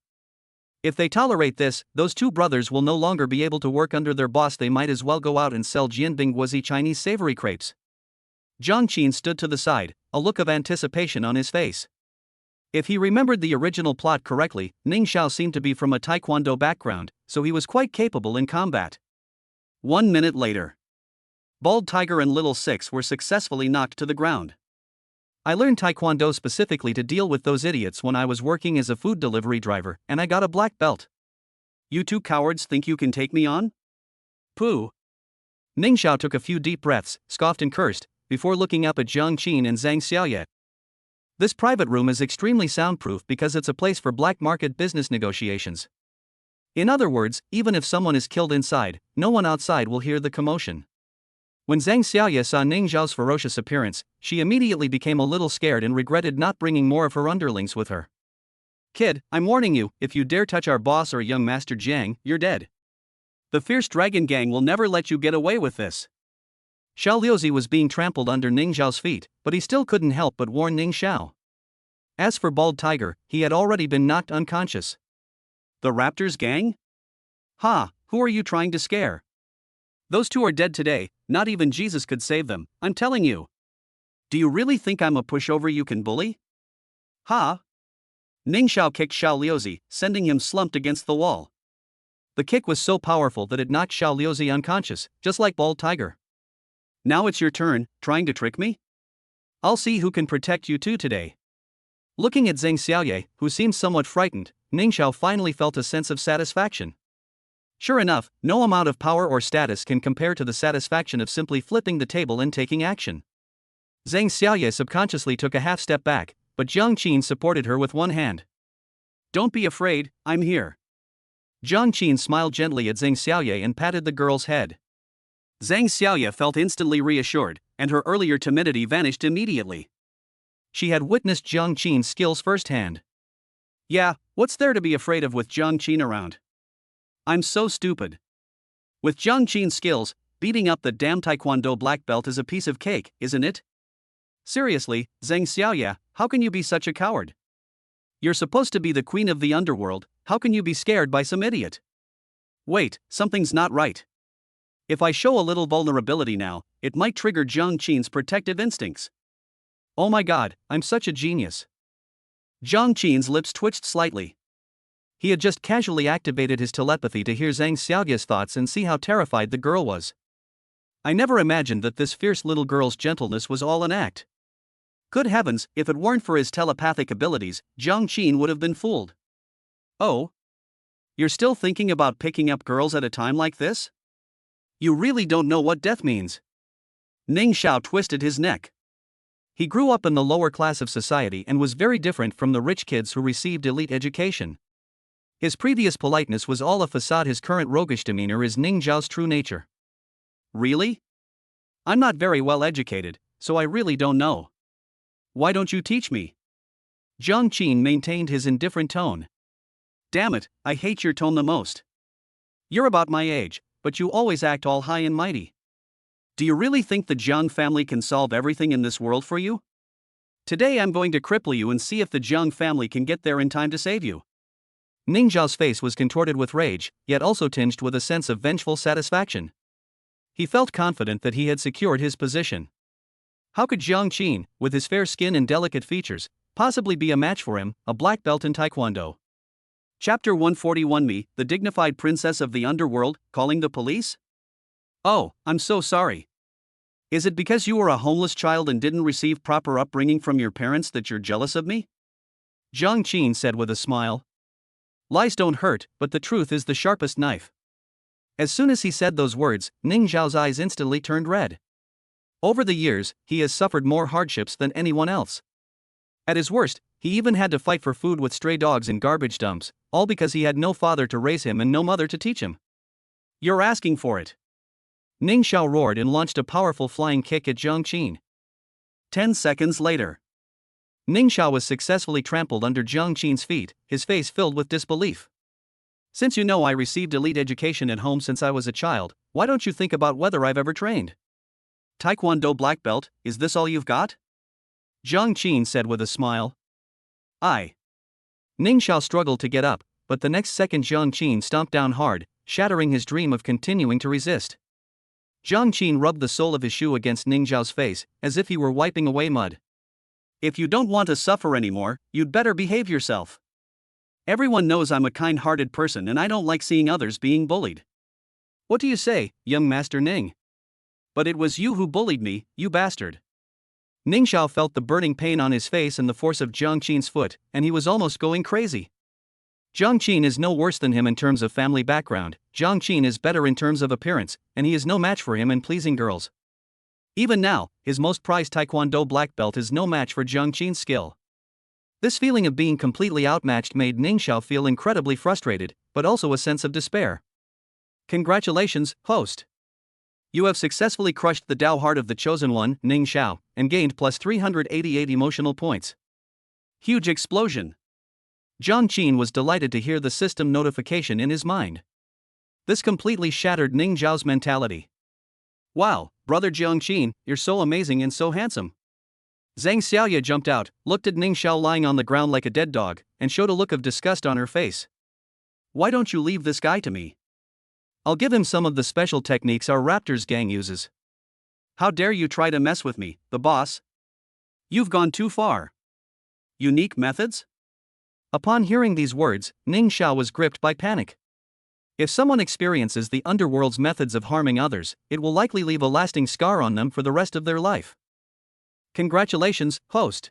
If they tolerate this, those two brothers will no longer be able to work under their boss. They might as well go out and sell Jianbing Guozi Chinese savory crepes. Zhang Qin stood to the side, a look of anticipation on his face. If he remembered the original plot correctly, Ning Xiao seemed to be from a taekwondo background, so he was quite capable in combat. 1 minute later, Bald Tiger and Little Six were successfully knocked to the ground. I learned taekwondo specifically to deal with those idiots when I was working as a food delivery driver, and I got a black belt. You two cowards think you can take me on? Pooh. Ning Xiao took a few deep breaths, scoffed and cursed, before looking up at Zhang Qin and Zhang Xiaoye. This private room is extremely soundproof because it's a place for black market business negotiations. In other words, even if someone is killed inside, no one outside will hear the commotion. When Zhang Xiaoye saw Ning Xiao's ferocious appearance, she immediately became a little scared and regretted not bringing more of her underlings with her. Kid, I'm warning you, if you dare touch our boss or young Master Jiang, you're dead. The fierce dragon gang will never let you get away with this. Xiao Liuzi was being trampled under Ning Xiao's feet, but he still couldn't help but warn Ning Xiao. As for Bald Tiger, he had already been knocked unconscious. The Raptors gang? Ha, who are you trying to scare? Those two are dead today, not even Jesus could save them, I'm telling you. Do you really think I'm a pushover you can bully? Ha! Ning Xiao kicked Xiao Liuzi, sending him slumped against the wall. The kick was so powerful that it knocked Xiao Liuzi unconscious, just like Bald Tiger. Now it's your turn, trying to trick me? I'll see who can protect you two today. Looking at Zhang Xiaoye, who seemed somewhat frightened, Ning Xiao finally felt a sense of satisfaction. Sure enough, no amount of power or status can compare to the satisfaction of simply flipping the table and taking action. Zhang Xiaoye subconsciously took a half step back, but Zhang Qin supported her with one hand. Don't be afraid, I'm here. Zhang Qin smiled gently at Zhang Xiaoye and patted the girl's head. Zhang Xiaoye felt instantly reassured, and her earlier timidity vanished immediately. She had witnessed Zhang Qin's skills firsthand. Yeah, what's there to be afraid of with Zhang Qin around? I'm so stupid. With Zhang Qin's skills, beating up the damn taekwondo black belt is a piece of cake, isn't it? Seriously, Zhang Xiaoye, how can you be such a coward? You're supposed to be the queen of the underworld, how can you be scared by some idiot? Wait, something's not right. If I show a little vulnerability now, it might trigger Jiang Qin's protective instincts. Oh my god, I'm such a genius. Jiang Qin's lips twitched slightly. He had just casually activated his telepathy to hear Zhang Xiaoye's thoughts and see how terrified the girl was. I never imagined that this fierce little girl's gentleness was all an act. Good heavens, if it weren't for his telepathic abilities, Jiang Qin would have been fooled. Oh? You're still thinking about picking up girls at a time like this? You really don't know what death means. Ning Xiao twisted his neck. He grew up in the lower class of society and was very different from the rich kids who received elite education. His previous politeness was all a facade, his current roguish demeanor is Ning Xiao's true nature. Really? I'm not very well educated, so I really don't know. Why don't you teach me? Jiang Qin maintained his indifferent tone. Damn it, I hate your tone the most. You're about my age, but you always act all high and mighty. Do you really think the Jiang family can solve everything in this world for you? Today I'm going to cripple you and see if the Jiang family can get there in time to save you. Ning Zhao's face was contorted with rage, yet also tinged with a sense of vengeful satisfaction. He felt confident that he had secured his position. How could Jiang Qin, with his fair skin and delicate features, possibly be a match for him, a black belt in Taekwondo? Chapter 141 Me, the dignified princess of the underworld, calling the police? Oh, I'm so sorry. Is it because you were a homeless child and didn't receive proper upbringing from your parents that you're jealous of me? Jiang Qin said with a smile. Lies don't hurt, but the truth is the sharpest knife. As soon as he said those words, Ning Zhao's eyes instantly turned red. Over the years, he has suffered more hardships than anyone else. At his worst, he even had to fight for food with stray dogs in garbage dumps, all because he had no father to raise him and no mother to teach him. You're asking for it. Ning Xiao roared and launched a powerful flying kick at Jiang Qin. 10 seconds later, Ning Xiao was successfully trampled under Jiang Qin's feet, his face filled with disbelief. Since you know I received elite education at home since I was a child, why don't you think about whether I've ever trained? Taekwondo black belt, is this all you've got? Jiang Qin said with a smile. Ning Xiao struggled to get up, but the next second Jiang Qin stomped down hard, shattering his dream of continuing to resist. Jiang Qin rubbed the sole of his shoe against Ning Xiao's face, as if he were wiping away mud. If you don't want to suffer anymore, you'd better behave yourself. Everyone knows I'm a kind-hearted person and I don't like seeing others being bullied. What do you say, young Master Ning? But it was you who bullied me, you bastard. Ning Xiao felt the burning pain on his face and the force of Jiang Qin's foot, and he was almost going crazy. Jiang Qin is no worse than him in terms of family background, Jiang Qin is better in terms of appearance, and he is no match for him in pleasing girls. Even now, his most prized Taekwondo black belt is no match for Jiang Qin's skill. This feeling of being completely outmatched made Ning Xiao feel incredibly frustrated, but also a sense of despair. Congratulations, host. You have successfully crushed the Dao heart of the chosen one, Ning Xiao, and gained plus 388 emotional points. Huge explosion. Jiang Qin was delighted to hear the system notification in his mind. This completely shattered Ning Xiao's mentality. Wow, brother Jiang Qin, you're so amazing and so handsome. Zhang Xiaoye jumped out, looked at Ning Xiao lying on the ground like a dead dog, and showed a look of disgust on her face. Why don't you leave this guy to me? I'll give him some of the special techniques our Raptors gang uses. How dare you try to mess with me, the boss? You've gone too far. Unique methods? Upon hearing these words, Ning Xiao was gripped by panic. If someone experiences the underworld's methods of harming others, it will likely leave a lasting scar on them for the rest of their life. Congratulations, host.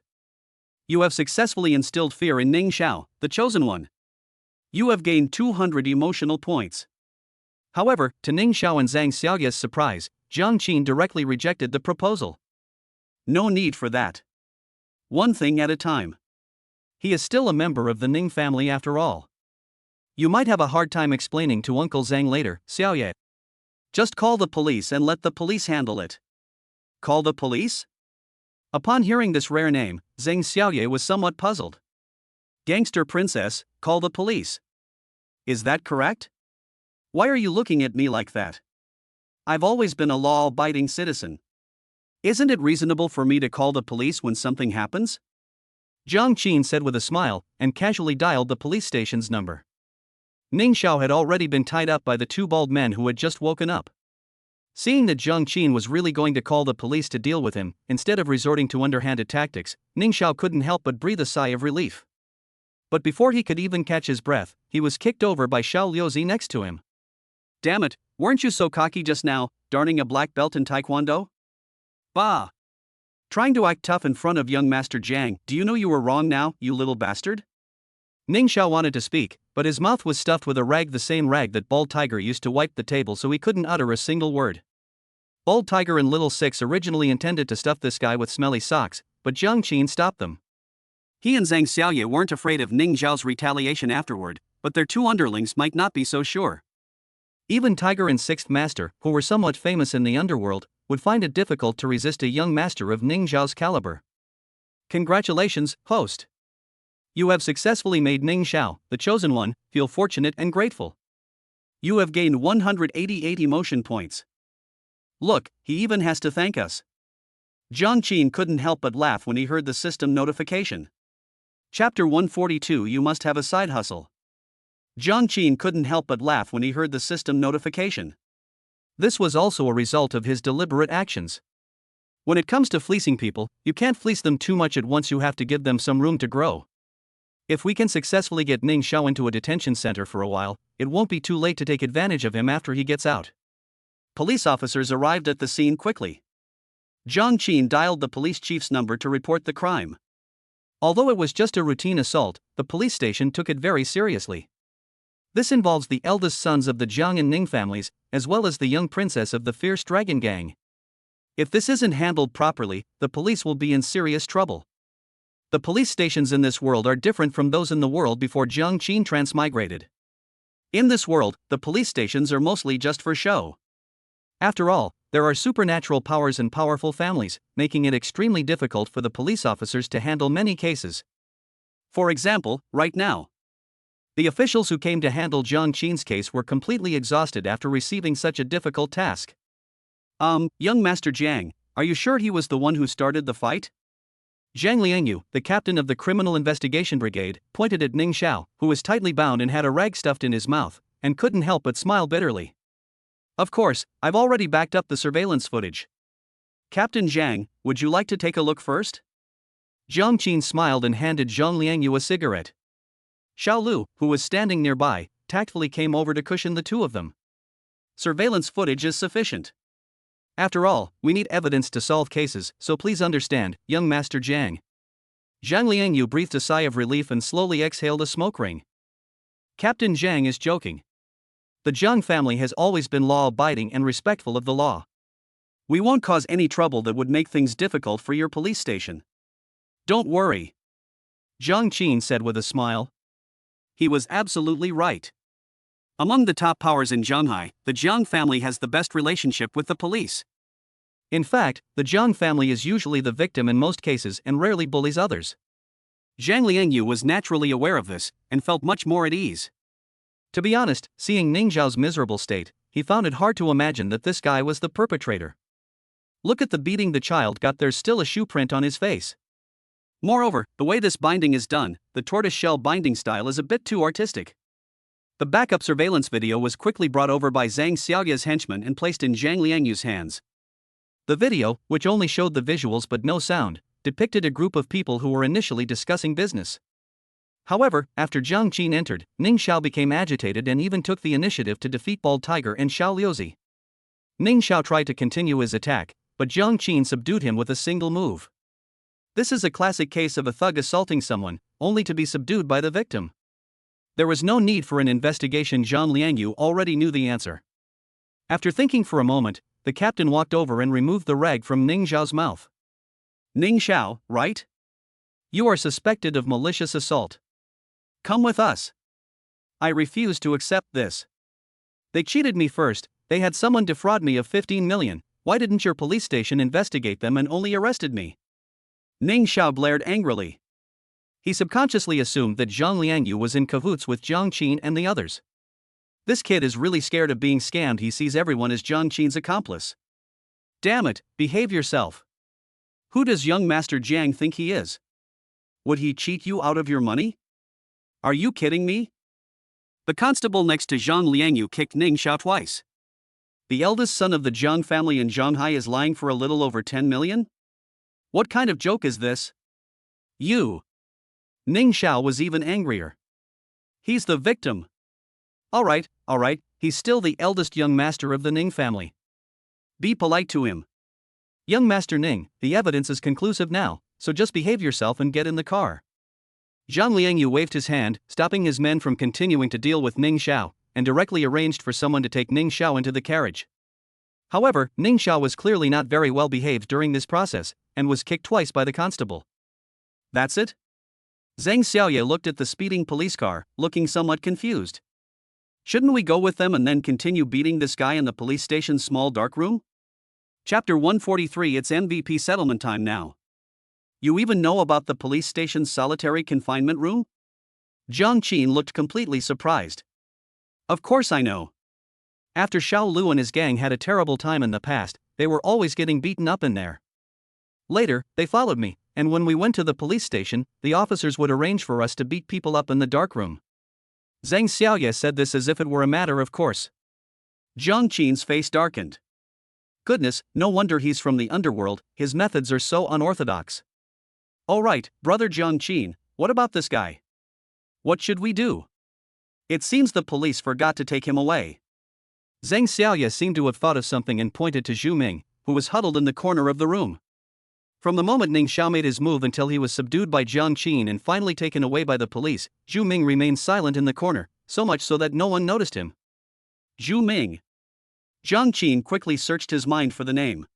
You have successfully instilled fear in Ning Xiao, the chosen one. You have gained 200 emotional points. However, to Ning Xiao and Zhang Xiaoye's surprise, Jiang Qin directly rejected the proposal. No need for that. One thing at a time. He is still a member of the Ning family after all. You might have a hard time explaining to Uncle Zhang later, Xiaoye. Just call the police and let the police handle it. Call the police? Upon hearing this rare name, Zhang Xiaoye was somewhat puzzled. Gangster princess, call the police. Is that correct? Why are you looking at me like that? I've always been a law-abiding citizen. Isn't it reasonable for me to call the police when something happens? Jiang Qin said with a smile, and casually dialed the police station's number. Ning Xiao had already been tied up by the two bald men who had just woken up. Seeing that Jiang Qin was really going to call the police to deal with him, instead of resorting to underhanded tactics, Ning Xiao couldn't help but breathe a sigh of relief. But before he could even catch his breath, he was kicked over by Xiao Liuzi next to him. Damn it, weren't you so cocky just now, darning a black belt in Taekwondo? Bah! Trying to act tough in front of young Master Jiang, do you know you were wrong now, you little bastard? Ning Xiao wanted to speak, but his mouth was stuffed with a rag, the same rag that Bald Tiger used to wipe the table, so he couldn't utter a single word. Bald Tiger and Little Six originally intended to stuff this guy with smelly socks, but Jiang Qin stopped them. He and Zhang Xiaoye weren't afraid of Ning Xiao's retaliation afterward, but their two underlings might not be so sure. Even Tiger and Sixth Master, who were somewhat famous in the underworld, would find it difficult to resist a young master of Ning Xiao's caliber. Congratulations, host! You have successfully made Ning Xiao, the chosen one, feel fortunate and grateful. You have gained 188 emotion points. Look, he even has to thank us. Jiang Qin couldn't help but laugh when he heard the system notification. Chapter 142. You must have a side hustle. Jiang Qin couldn't help but laugh when he heard the system notification. This was also a result of his deliberate actions. When it comes to fleecing people, you can't fleece them too much at once, you have to give them some room to grow. If we can successfully get Ning Xiao into a detention center for a while, it won't be too late to take advantage of him after he gets out. Police officers arrived at the scene quickly. Jiang Qin dialed the police chief's number to report the crime. Although it was just a routine assault, the police station took it very seriously. This involves the eldest sons of the Jiang and Ning families, as well as the young princess of the fierce dragon gang. If this isn't handled properly, the police will be in serious trouble. The police stations in this world are different from those in the world before Jiang Qin transmigrated. In this world, the police stations are mostly just for show. After all, there are supernatural powers and powerful families, making it extremely difficult for the police officers to handle many cases. For example, right now, the officials who came to handle Jiang Qin's case were completely exhausted after receiving such a difficult task. Young Master Jiang, are you sure he was the one who started the fight? Zhang Liangyu, the captain of the Criminal Investigation Brigade, pointed at Ning Xiao, who was tightly bound and had a rag stuffed in his mouth, and couldn't help but smile bitterly. Of course, I've already backed up the surveillance footage. Captain Zhang, would you like to take a look first? Jiang Qin smiled and handed Zhang Liangyu a cigarette. Xiao Lu, who was standing nearby, tactfully came over to cushion the two of them. Surveillance footage is sufficient. After all, we need evidence to solve cases, so please understand, young Master Jiang. Zhang Liangyu breathed a sigh of relief and slowly exhaled a smoke ring. Captain Zhang is joking. The Jiang family has always been law-abiding and respectful of the law. We won't cause any trouble that would make things difficult for your police station. Don't worry. Jiang Qin said with a smile. He was absolutely right. Among the top powers in Zhanghai, the Jiang family has the best relationship with the police. In fact, the Jiang family is usually the victim in most cases and rarely bullies others. Zhang Liangyu was naturally aware of this, and felt much more at ease. To be honest, seeing Ning Xiao's miserable state, he found it hard to imagine that this guy was the perpetrator. Look at the beating the child got, there's still a shoe print on his face. Moreover, the way this binding is done, the tortoise-shell binding style, is a bit too artistic. The backup surveillance video was quickly brought over by Zhang Xiaoye's henchmen and placed in Zhang Liangyu's hands. The video, which only showed the visuals but no sound, depicted a group of people who were initially discussing business. However, after Jiang Qin entered, Ning Xiao became agitated and even took the initiative to defeat Bald Tiger and Xiao Liuzi. Ning Xiao tried to continue his attack, but Jiang Qin subdued him with a single move. This is a classic case of a thug assaulting someone, only to be subdued by the victim. There was no need for an investigation. Zhang Liangyu already knew the answer. After thinking for a moment, the captain walked over and removed the rag from Ning Xiao's mouth. Ning Xiao, right? You are suspected of malicious assault. Come with us. I refuse to accept this. They cheated me first, they had someone defraud me of 15 million, why didn't your police station investigate them and only arrested me? Ning Xiao blared angrily. He subconsciously assumed that Zhang Liangyu was in cahoots with Jiang Qin and the others. This kid is really scared of being scammed. He sees everyone as Jiang Qin's accomplice. Damn it, behave yourself. Who does young Master Jiang think he is? Would he cheat you out of your money? Are you kidding me? The constable next to Zhang Liangyu kicked Ning Xiao twice. The eldest son of the Jiang family in Zhanghai is lying for a little over 10 million? What kind of joke is this? You. Ning Xiao was even angrier. He's the victim. Alright, he's still the eldest young master of the Ning family. Be polite to him. Young Master Ning, the evidence is conclusive now, so just behave yourself and get in the car. Zhang Liangyu waved his hand, stopping his men from continuing to deal with Ning Xiao, and directly arranged for someone to take Ning Xiao into the carriage. However, Ning Xiao was clearly not very well behaved during this process, and was kicked twice by the constable. That's it? Zhang Xiaoye looked at the speeding police car, looking somewhat confused. Shouldn't we go with them and then continue beating this guy in the police station's small dark room? Chapter 143. It's MVP settlement time now. You even know about the police station's solitary confinement room? Zhang Qin looked completely surprised. Of course I know. After Xiao Lu and his gang had a terrible time in the past, they were always getting beaten up in there. Later, they followed me, and when we went to the police station, the officers would arrange for us to beat people up in the dark room. Zhang Xiaoye said this as if it were a matter of course. Zhang Qin's face darkened. Goodness, no wonder he's from the underworld, his methods are so unorthodox. Alright, brother Zhang Qin, what about this guy? What should we do? It seems the police forgot to take him away. Zhang Xiaoye seemed to have thought of something and pointed to Zhu Ming, who was huddled in the corner of the room. From the moment Ning Xiao made his move until he was subdued by Zhang Qin and finally taken away by the police, Zhu Ming remained silent in the corner, so much so that no one noticed him. Zhu Ming. Zhang Qin quickly searched his mind for the name.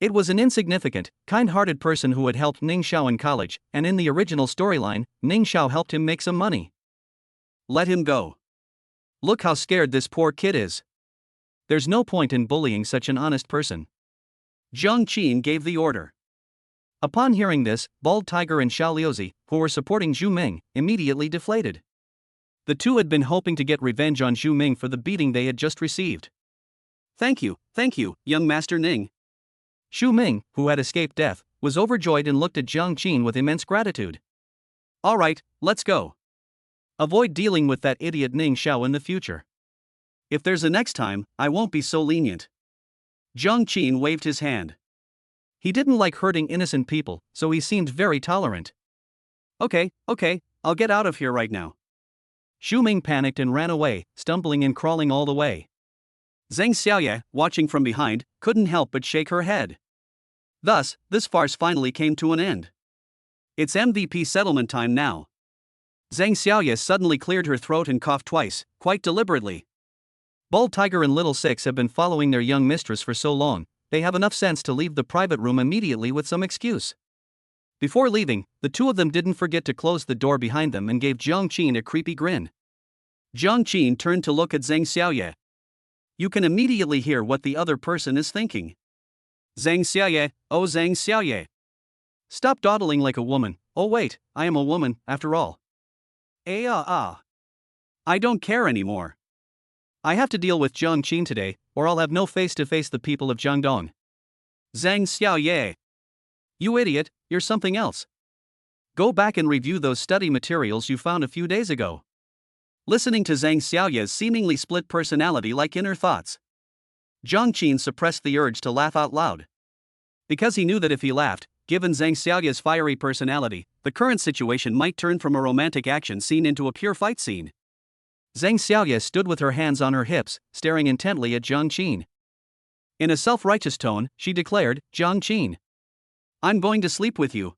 It was an insignificant, kind-hearted person who had helped Ning Xiao in college, and in the original storyline, Ning Xiao helped him make some money. Let him go. Look how scared this poor kid is. There's no point in bullying such an honest person. Zhang Qin gave the order. Upon hearing this, Bald Tiger and Xiao Liuzi, who were supporting Zhu Ming, immediately deflated. The two had been hoping to get revenge on Zhu Ming for the beating they had just received. Thank you, young Master Ning. Zhu Ming, who had escaped death, was overjoyed and looked at Zhang Qin with immense gratitude. Alright, let's go. Avoid dealing with that idiot Ning Xiao in the future. If there's a next time, I won't be so lenient. Zhang Qin waved his hand. He didn't like hurting innocent people, so he seemed very tolerant. Okay, I'll get out of here right now. Zhu Ming panicked and ran away, stumbling and crawling all the way. Zhang Xiaoye, watching from behind, couldn't help but shake her head. Thus, this farce finally came to an end. It's MVP settlement time now. Zhang Xiaoye suddenly cleared her throat and coughed twice, quite deliberately. Bald Tiger and Little Six have been following their young mistress for so long, they have enough sense to leave the private room immediately with some excuse. Before leaving, the two of them didn't forget to close the door behind them and gave Zhang Qin a creepy grin. Zhang Qin turned to look at Zhang Xiaoye. You can immediately hear what the other person is thinking. Zhang Xiaoye, oh Zhang Xiaoye. Stop dawdling like a woman. Oh wait, I am a woman, after all. I don't care anymore. I have to deal with Zhang Qin today, or I'll have no face to face the people of Jiangdong. Zhang Xiaoye. You idiot, you're something else. Go back and review those study materials you found a few days ago. Listening to Zhang Xiaoye's seemingly split personality-like inner thoughts, Zhang Qin suppressed the urge to laugh out loud. Because he knew that if he laughed, given Zhang Xiaoye's fiery personality, the current situation might turn from a romantic action scene into a pure fight scene. Zhang Xiaoye stood with her hands on her hips, staring intently at Zhang Qin. In a self-righteous tone, she declared, Zhang Qin, I'm going to sleep with you.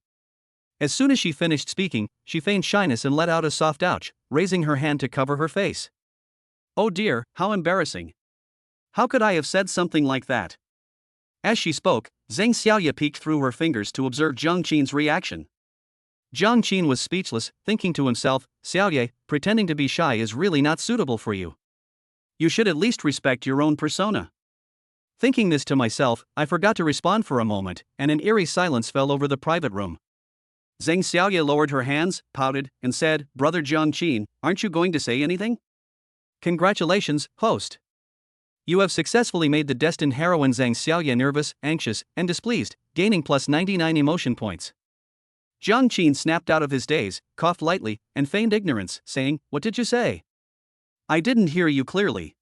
As soon as she finished speaking, she feigned shyness and let out a soft ouch, raising her hand to cover her face. Oh dear, how embarrassing. How could I have said something like that? As she spoke, Zhang Xiaoye peeked through her fingers to observe Zhang Qin's reaction. Zhang Qin was speechless, thinking to himself, Xiaoye, pretending to be shy is really not suitable for you. You should at least respect your own persona. Thinking this to myself, I forgot to respond for a moment, and an eerie silence fell over the private room. Zhang Xiaoye lowered her hands, pouted, and said, Brother Zhang Qin, aren't you going to say anything? Congratulations, host. You have successfully made the destined heroine Zhang Xiaoye nervous, anxious, and displeased, gaining plus 99 emotion points. Zhang Qin snapped out of his daze, coughed lightly, and feigned ignorance, saying, "What did you say? I didn't hear you clearly.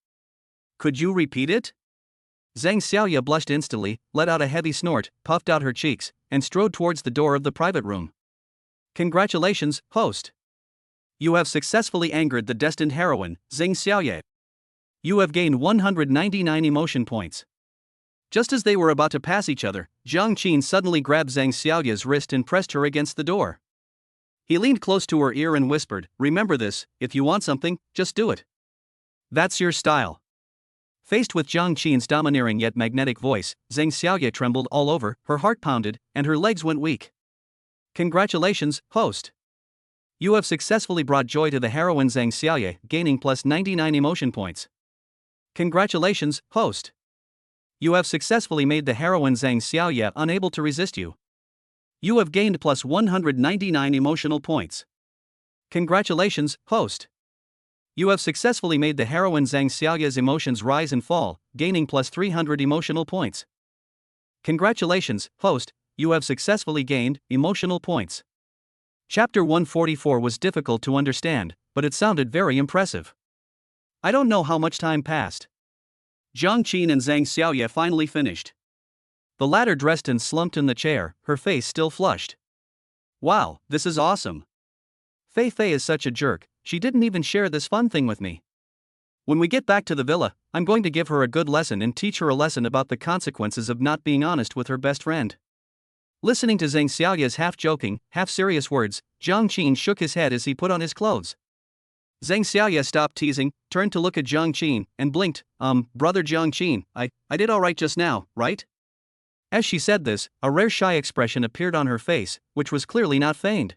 Could you repeat it?" Zhang Xiaoye blushed instantly, let out a heavy snort, puffed out her cheeks, and strode towards the door of the private room. Congratulations, host. You have successfully angered the destined heroine, Zhang Xiaoye. You have gained 199 emotion points. Just as they were about to pass each other, Zhang Qin suddenly grabbed Zhang Xiaoye's wrist and pressed her against the door. He leaned close to her ear and whispered, "Remember this, if you want something, just do it. That's your style." Faced with Zhang Qin's domineering yet magnetic voice, Zhang Xiaoye trembled all over, her heart pounded, and her legs went weak. Congratulations, host. You have successfully brought joy to the heroine Zhang Xiaoye, gaining plus 99 emotion points. Congratulations, host. You have successfully made the heroine Zhang Xiaoye unable to resist you. You have gained plus 199 emotional points. Congratulations, host. You have successfully made the heroine Zhang Xiaoye's emotions rise and fall, gaining plus 300 emotional points. Congratulations, host, you have successfully gained emotional points. Chapter 144 was difficult to understand, but it sounded very impressive. I don't know how much time passed. Zhang Qin and Zhang Xiaoye finally finished. The latter dressed and slumped in the chair, her face still flushed. Wow, this is awesome. Fei Fei is such a jerk, she didn't even share this fun thing with me. When we get back to the villa, I'm going to give her a good lesson and teach her a lesson about the consequences of not being honest with her best friend. Listening to Zhang Xiaoye's half-joking, half-serious words, Zhang Qin shook his head as he put on his clothes. Zhang Xiaoye stopped teasing, turned to look at Zhang Qin, and blinked. Brother Zhang Qin, I did alright just now, right? As she said this, a rare shy expression appeared on her face, which was clearly not feigned.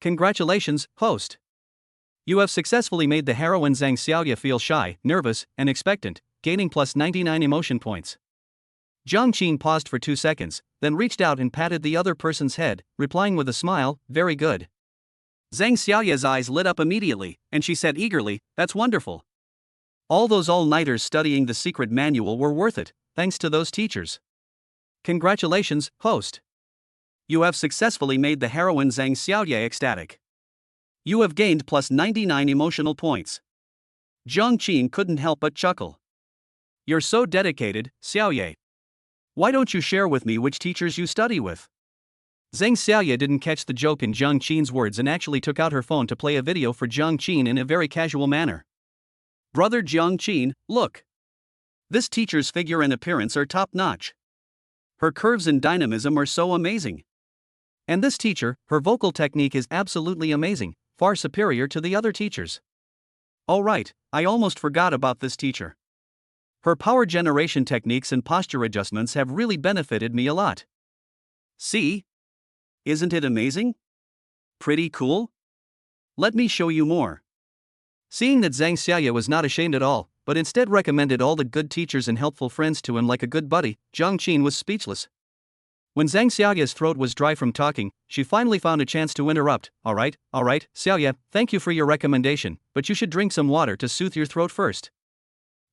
Congratulations, host. You have successfully made the heroine Zhang Xiaoye feel shy, nervous, and expectant, gaining plus 99 emotion points. Zhang Qin paused for 2 seconds, then reached out and patted the other person's head, replying with a smile, "Very good." Zhang Xiaoye's eyes lit up immediately, and she said eagerly, "That's wonderful. All those all-nighters studying the secret manual were worth it, thanks to those teachers. Congratulations, host. You have successfully made the heroine Zhang Xiaoye ecstatic. You have gained plus 99 emotional points." Zhang Qin couldn't help but chuckle. You're so dedicated, Xiaoye. Why don't you share with me which teachers you study with? Zhang Xiaoye didn't catch the joke in Zhang Qin's words and actually took out her phone to play a video for Zhang Qin in a very casual manner. Brother Zhang Qin, look. This teacher's figure and appearance are top-notch. Her curves and dynamism are so amazing. And this teacher, her vocal technique is absolutely amazing, far superior to the other teachers. Oh right, I almost forgot about this teacher. Her power generation techniques and posture adjustments have really benefited me a lot. See? Isn't it amazing? Pretty cool? Let me show you more. Seeing that Zhang Xiaoye was not ashamed at all, but instead recommended all the good teachers and helpful friends to him like a good buddy, Zhang Qin was speechless. When Zhang Xiaoye's throat was dry from talking, she finally found a chance to interrupt. Alright, Xiaoye, thank you for your recommendation, but you should drink some water to soothe your throat first.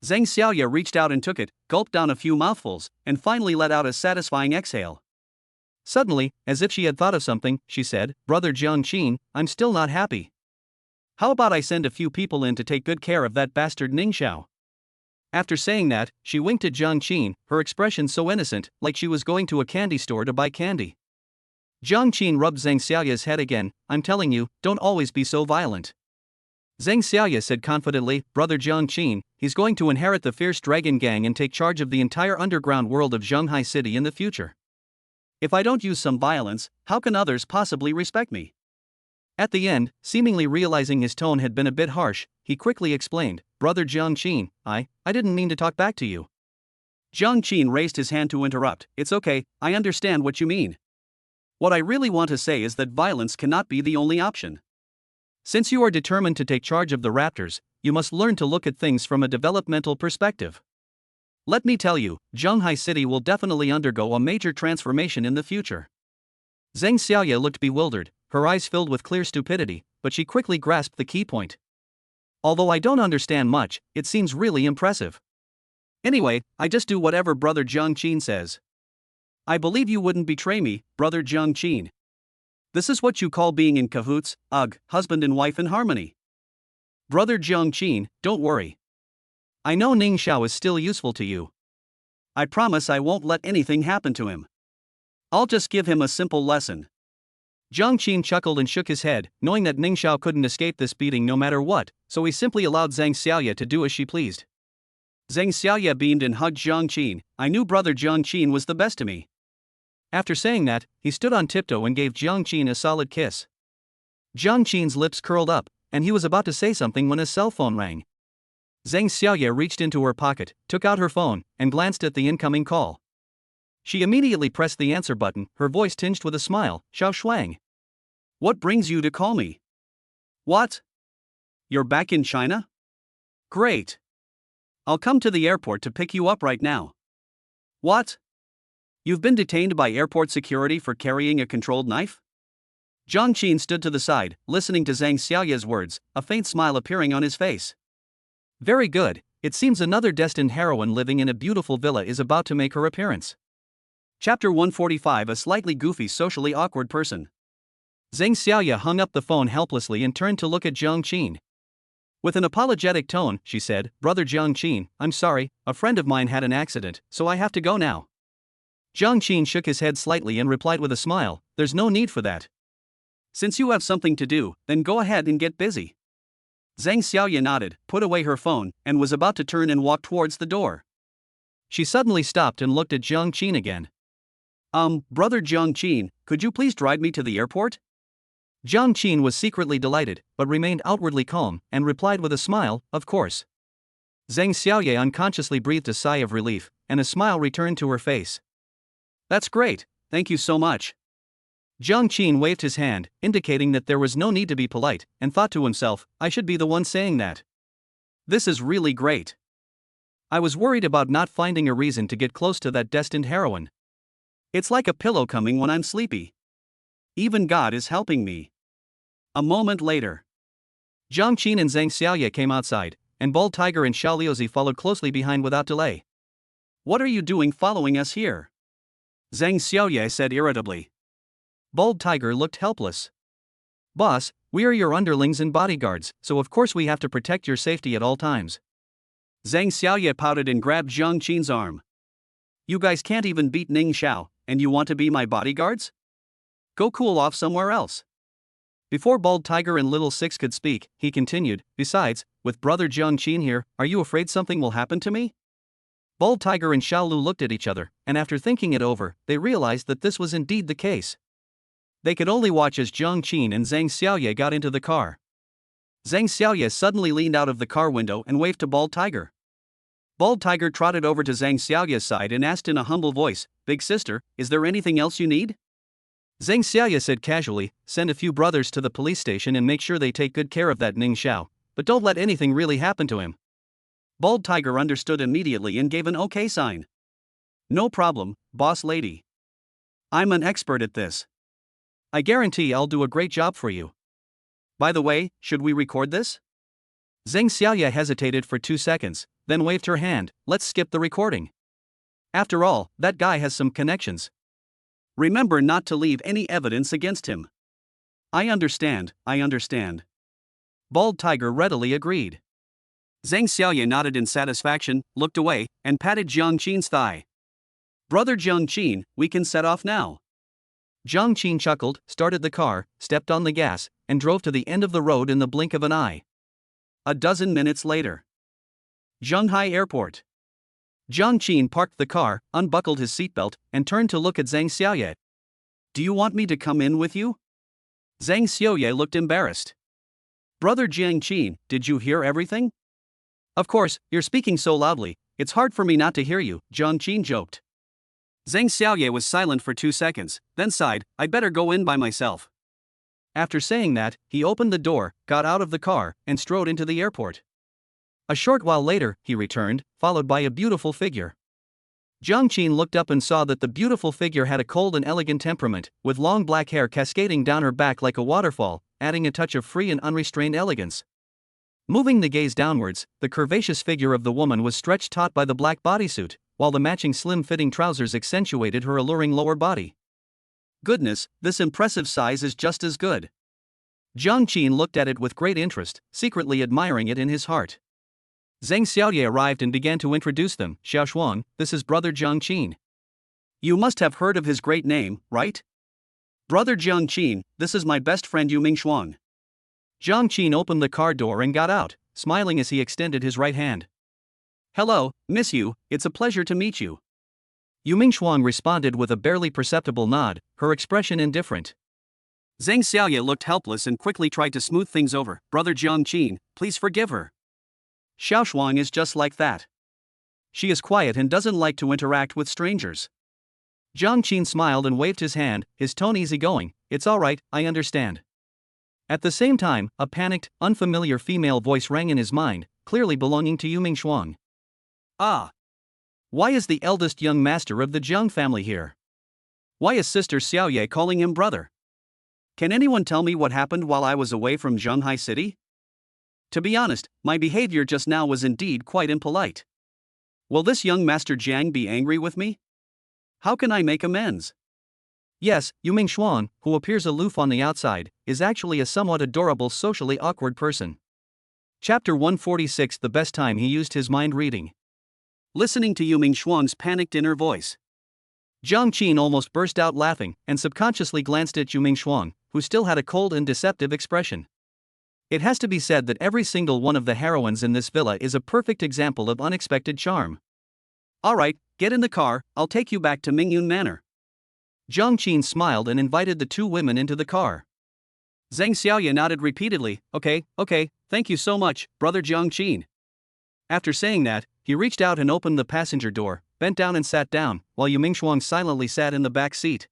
Zhang Xiaoye reached out and took it, gulped down a few mouthfuls, and finally let out a satisfying exhale. Suddenly, as if she had thought of something, she said, Brother Zhang Qin, I'm still not happy. How about I send a few people in to take good care of that bastard Ningxiao? After saying that, she winked at Zhang Qin, her expression so innocent, like she was going to a candy store to buy candy. Zhang Qin rubbed Zhang Xiaoye's head again. I'm telling you, don't always be so violent. Zhang Xiaoye said confidently, Brother Zhang Qin, he's going to inherit the fierce dragon gang and take charge of the entire underground world of Zhenghai City in the future. If I don't use some violence, how can others possibly respect me? At the end, seemingly realizing his tone had been a bit harsh, he quickly explained, Brother Zhang Qin, I didn't mean to talk back to you. Zhang Qin raised his hand to interrupt. It's okay, I understand what you mean. What I really want to say is that violence cannot be the only option. Since you are determined to take charge of the raptors, you must learn to look at things from a developmental perspective. Let me tell you, Zhenghai City will definitely undergo a major transformation in the future. Zhang Xiaoye looked bewildered, her eyes filled with clear stupidity, but she quickly grasped the key point. Although I don't understand much, it seems really impressive. Anyway, I just do whatever Brother Jiang Qin says. I believe you wouldn't betray me, Brother Jiang Qin. This is what you call being in cahoots, ugh, husband and wife in harmony. Brother Jiang Qin, don't worry. I know Ning Xiao is still useful to you. I promise I won't let anything happen to him. I'll just give him a simple lesson. Jiang Qin chuckled and shook his head, knowing that Ning Xiao couldn't escape this beating no matter what, so he simply allowed Zhang Xiaoye to do as she pleased. Zhang Xiaoye beamed and hugged Jiang Qin. I knew Brother Jiang Qin was the best to me. After saying that, he stood on tiptoe and gave Jiang Qin a solid kiss. Jiang Qin's lips curled up, and he was about to say something when his cell phone rang. Zhang Xiaoye reached into her pocket, took out her phone, and glanced at the incoming call. She immediately pressed the answer button, her voice tinged with a smile. Xiao Shuang. What brings you to call me? What? You're back in China? Great. I'll come to the airport to pick you up right now. What? You've been detained by airport security for carrying a controlled knife? Jiang Qin stood to the side, listening to Zhang Xiaoye's words, a faint smile appearing on his face. Very good, it seems another destined heroine living in a beautiful villa is about to make her appearance. Chapter 145. A slightly goofy, socially awkward person. Zhang Xiaoye hung up the phone helplessly and turned to look at Jiang Qin. With an apologetic tone, she said, Brother Jiang Qin, I'm sorry, a friend of mine had an accident, so I have to go now. Jiang Qin shook his head slightly and replied with a smile, there's no need for that. Since you have something to do, then go ahead and get busy. Zhang Xiaoye nodded, put away her phone, and was about to turn and walk towards the door. She suddenly stopped and looked at Jiang Qin again. Brother Jiang Qin, could you please drive me to the airport? Jiang Qin was secretly delighted, but remained outwardly calm, and replied with a smile, of course. Zhang Xiaoye unconsciously breathed a sigh of relief, and a smile returned to her face. That's great, thank you so much. Jiang Qin waved his hand, indicating that there was no need to be polite, and thought to himself, I should be the one saying that. This is really great. I was worried about not finding a reason to get close to that destined heroine. It's like a pillow coming when I'm sleepy. Even God is helping me. A moment later, Jiang Qin and Zhang Xiaoye came outside, and Bald Tiger and Xiao Liuzi followed closely behind without delay. What are you doing following us here? Zhang Xiaoye said irritably. Bald Tiger looked helpless. Boss, we are your underlings and bodyguards, so of course we have to protect your safety at all times. Zhang Xiaoye pouted and grabbed Jiang Qin's arm. You guys can't even beat Ning Xiao, and you want to be my bodyguards? Go cool off somewhere else. Before Bald Tiger and Little Six could speak, he continued, besides, with Brother Jiang Qin here, are you afraid something will happen to me? Bald Tiger and Xiao Lu looked at each other, and after thinking it over, they realized that this was indeed the case. They could only watch as Jiang Qin and Zhang Xiaoye got into the car. Zhang Xiaoye suddenly leaned out of the car window and waved to Bald Tiger. Bald Tiger trotted over to Zhang Xiaoye's side and asked in a humble voice, Big sister, is there anything else you need? Zhang Xiaoye said casually, send a few brothers to the police station and make sure they take good care of that Ning Xiao, but don't let anything really happen to him. Bald Tiger understood immediately and gave an okay sign. No problem, boss lady. I'm an expert at this. I guarantee I'll do a great job for you. By the way, should we record this? Zhang Xiaoye hesitated for 2 seconds, then waved her hand, let's skip the recording. After all, that guy has some connections. Remember not to leave any evidence against him. I understand. Bald Tiger readily agreed. Zhang Xiaoye nodded in satisfaction, looked away, and patted Jiang Qin's thigh. Brother Jiang Qin, we can set off now. Jiang Qin chuckled, started the car, stepped on the gas, and drove to the end of the road in the blink of an eye. A dozen minutes later. Zhonghai Airport. Jiang Qin parked the car, unbuckled his seatbelt, and turned to look at Zhang Xiaoye. Do you want me to come in with you? Zhang Xiaoye looked embarrassed. Brother Jiang Qin, did you hear everything? Of course, you're speaking so loudly, it's hard for me not to hear you, Jiang Qin joked. Zhang Xiaoye was silent for 2 seconds, then sighed, I'd better go in by myself. After saying that, he opened the door, got out of the car, and strode into the airport. A short while later, he returned, followed by a beautiful figure. Jiang Qin looked up and saw that the beautiful figure had a cold and elegant temperament, with long black hair cascading down her back like a waterfall, adding a touch of free and unrestrained elegance. Moving the gaze downwards, the curvaceous figure of the woman was stretched taut by the black bodysuit, while the matching slim-fitting trousers accentuated her alluring lower body. Goodness, this impressive size is just as good. Jiang Qin looked at it with great interest, secretly admiring it in his heart. Zhang Xiaoye arrived and began to introduce them. Xiao Shuang, this is brother Jiang Qin. You must have heard of his great name, right? Brother Jiang Qin, this is my best friend Yu Mingshuang. Jiang Qin opened the car door and got out, smiling as he extended his right hand. Hello, Miss Yu, it's a pleasure to meet you. Yu Mingshuang responded with a barely perceptible nod, her expression indifferent. Zhang Xiaoye looked helpless and quickly tried to smooth things over. Brother Jiang Qin, please forgive her. Xiao Shuang is just like that. She is quiet and doesn't like to interact with strangers. Jiang Qin smiled and waved his hand, his tone easygoing. It's all right, I understand. At the same time, a panicked, unfamiliar female voice rang in his mind, clearly belonging to Yu Mingshuang. Ah! Why is the eldest young master of the Jiang family here? Why is Sister Xiaoye calling him brother? Can anyone tell me what happened while I was away from Zhonghai City? To be honest, my behavior just now was indeed quite impolite. Will this young Master Jiang be angry with me? How can I make amends? Yes, Yu Mingshuang, who appears aloof on the outside, is actually a somewhat adorable socially awkward person. Chapter 146. The best time he used his mind reading. Listening to Yu Mingshuang's panicked inner voice, Jiang Qin almost burst out laughing and subconsciously glanced at Yu Mingshuang, who still had a cold and deceptive expression. It has to be said that every single one of the heroines in this villa is a perfect example of unexpected charm. Alright, get in the car, I'll take you back to Mingyun Manor. Jiang Qin smiled and invited the two women into the car. Zhang Xiaoye nodded repeatedly. Okay, thank you so much, brother Jiang Qin. After saying that, he reached out and opened the passenger door, bent down and sat down, while Yu Mingshuang silently sat in the back seat.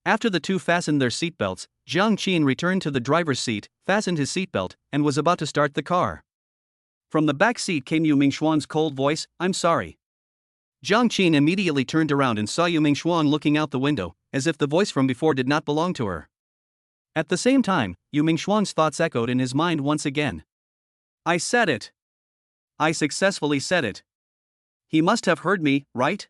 After the two fastened their seatbelts, Jiang Qin returned to the driver's seat, fastened his seatbelt, and was about to start the car. From the back seat came Yu Mingshuang's cold voice, I'm sorry. Jiang Qin immediately turned around and saw Yu Mingshuang looking out the window, as if the voice from before did not belong to her. At the same time, Yu Mingshuang's thoughts echoed in his mind once again. I said it. I successfully said it. He must have heard me, right?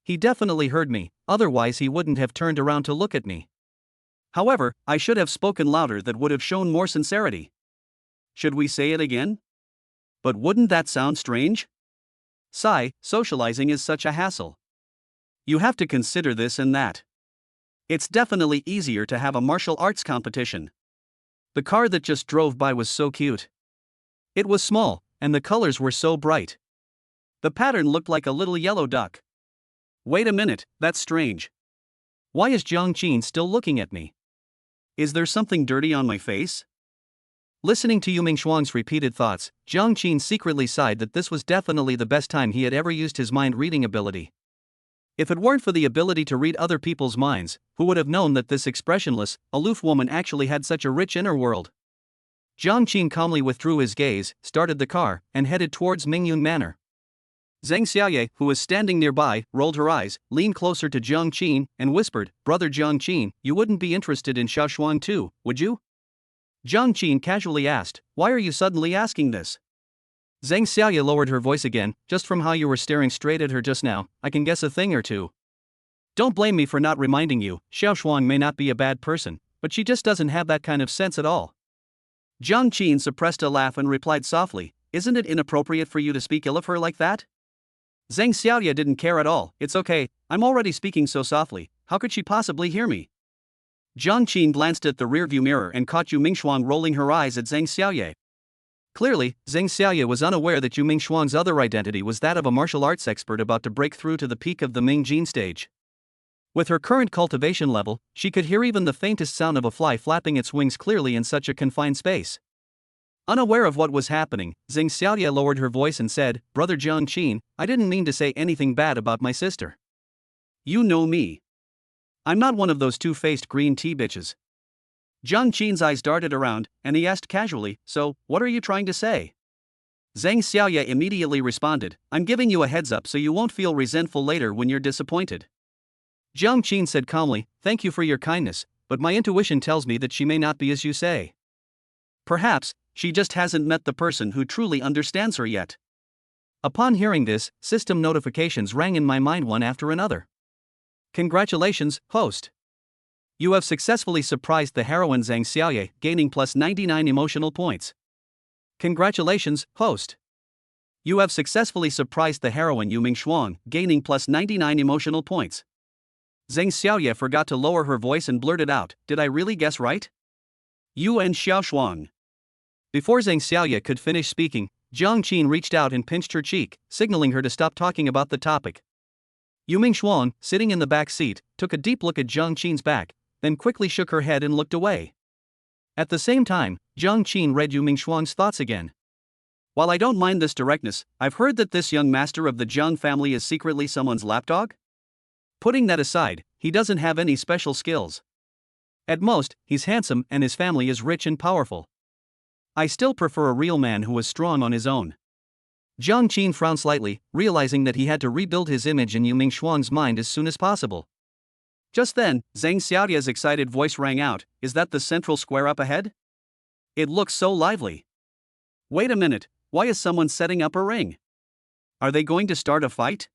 He definitely heard me, otherwise he wouldn't have turned around to look at me. However, I should have spoken louder, that would have shown more sincerity. Should we say it again? But wouldn't that sound strange? Sigh, socializing is such a hassle. You have to consider this and that. It's definitely easier to have a martial arts competition. The car that just drove by was so cute. It was small, and the colors were so bright. The pattern looked like a little yellow duck. Wait a minute, that's strange. Why is Jiang Qin still looking at me? Is there something dirty on my face? Listening to Yu Mingshuang's repeated thoughts, Jiang Qin secretly sighed that this was definitely the best time he had ever used his mind-reading ability. If it weren't for the ability to read other people's minds, who would have known that this expressionless, aloof woman actually had such a rich inner world? Jiang Qin calmly withdrew his gaze, started the car, and headed towards Mingyun Manor. Zhang Xiaoye, who was standing nearby, rolled her eyes, leaned closer to Jiang Qin, and whispered, Brother Jiang Qin, you wouldn't be interested in Xiao Shuang too, would you? Jiang Qin casually asked, why are you suddenly asking this? Zhang Xiaoye lowered her voice again, just from how you were staring straight at her just now, I can guess a thing or two. Don't blame me for not reminding you, Xiao Shuang may not be a bad person, but she just doesn't have that kind of sense at all. Jiang Qin suppressed a laugh and replied softly, isn't it inappropriate for you to speak ill of her like that? Zhang Xiaoye didn't care at all. It's okay, I'm already speaking so softly, how could she possibly hear me? Jiang Qin glanced at the rearview mirror and caught Yu Mingshuang rolling her eyes at Zhang Xiaoye. Clearly, Zhang Xiaoye was unaware that Yu Mingshuang's other identity was that of a martial arts expert about to break through to the peak of the Ming Jin stage. With her current cultivation level, she could hear even the faintest sound of a fly flapping its wings clearly in such a confined space. Unaware of what was happening, Zhang Xiaoye lowered her voice and said, Brother Jiang Qin, I didn't mean to say anything bad about my sister. You know me. I'm not one of those two-faced green tea bitches. Jiang Qin's eyes darted around, and he asked casually, so, what are you trying to say? Zhang Xiaoye immediately responded, I'm giving you a heads up so you won't feel resentful later when you're disappointed. Jiang Qin said calmly, thank you for your kindness, but my intuition tells me that she may not be as you say. Perhaps, she just hasn't met the person who truly understands her yet. Upon hearing this, system notifications rang in my mind one after another. Congratulations, host! You have successfully surprised the heroine Zhang Xiaoye, gaining plus 99 emotional points. Congratulations, host! You have successfully surprised the heroine Yu Mingshuang, gaining plus 99 emotional points. Zhang Xiaoye forgot to lower her voice and blurted out, "Did I really guess right? Yuan Xiaoshuang." Before Zhang Xiaoye could finish speaking, Jiang Qin reached out and pinched her cheek, signaling her to stop talking about the topic. Yu Mingshuang, sitting in the back seat, took a deep look at Jiang Qin's back, then quickly shook her head and looked away. At the same time, Jiang Qin read Yu Mingshuang's thoughts again. While I don't mind this directness, I've heard that this young master of the Jiang family is secretly someone's lapdog? Putting that aside, he doesn't have any special skills. At most, he's handsome and his family is rich and powerful. I still prefer a real man who is strong on his own. Jiang Qin frowned slightly, realizing that he had to rebuild his image in Yu Mingshuang's mind as soon as possible. Just then, Zhang Xiaoye's excited voice rang out, "Is that the central square up ahead? It looks so lively. Wait a minute, why is someone setting up a ring? Are they going to start a fight?"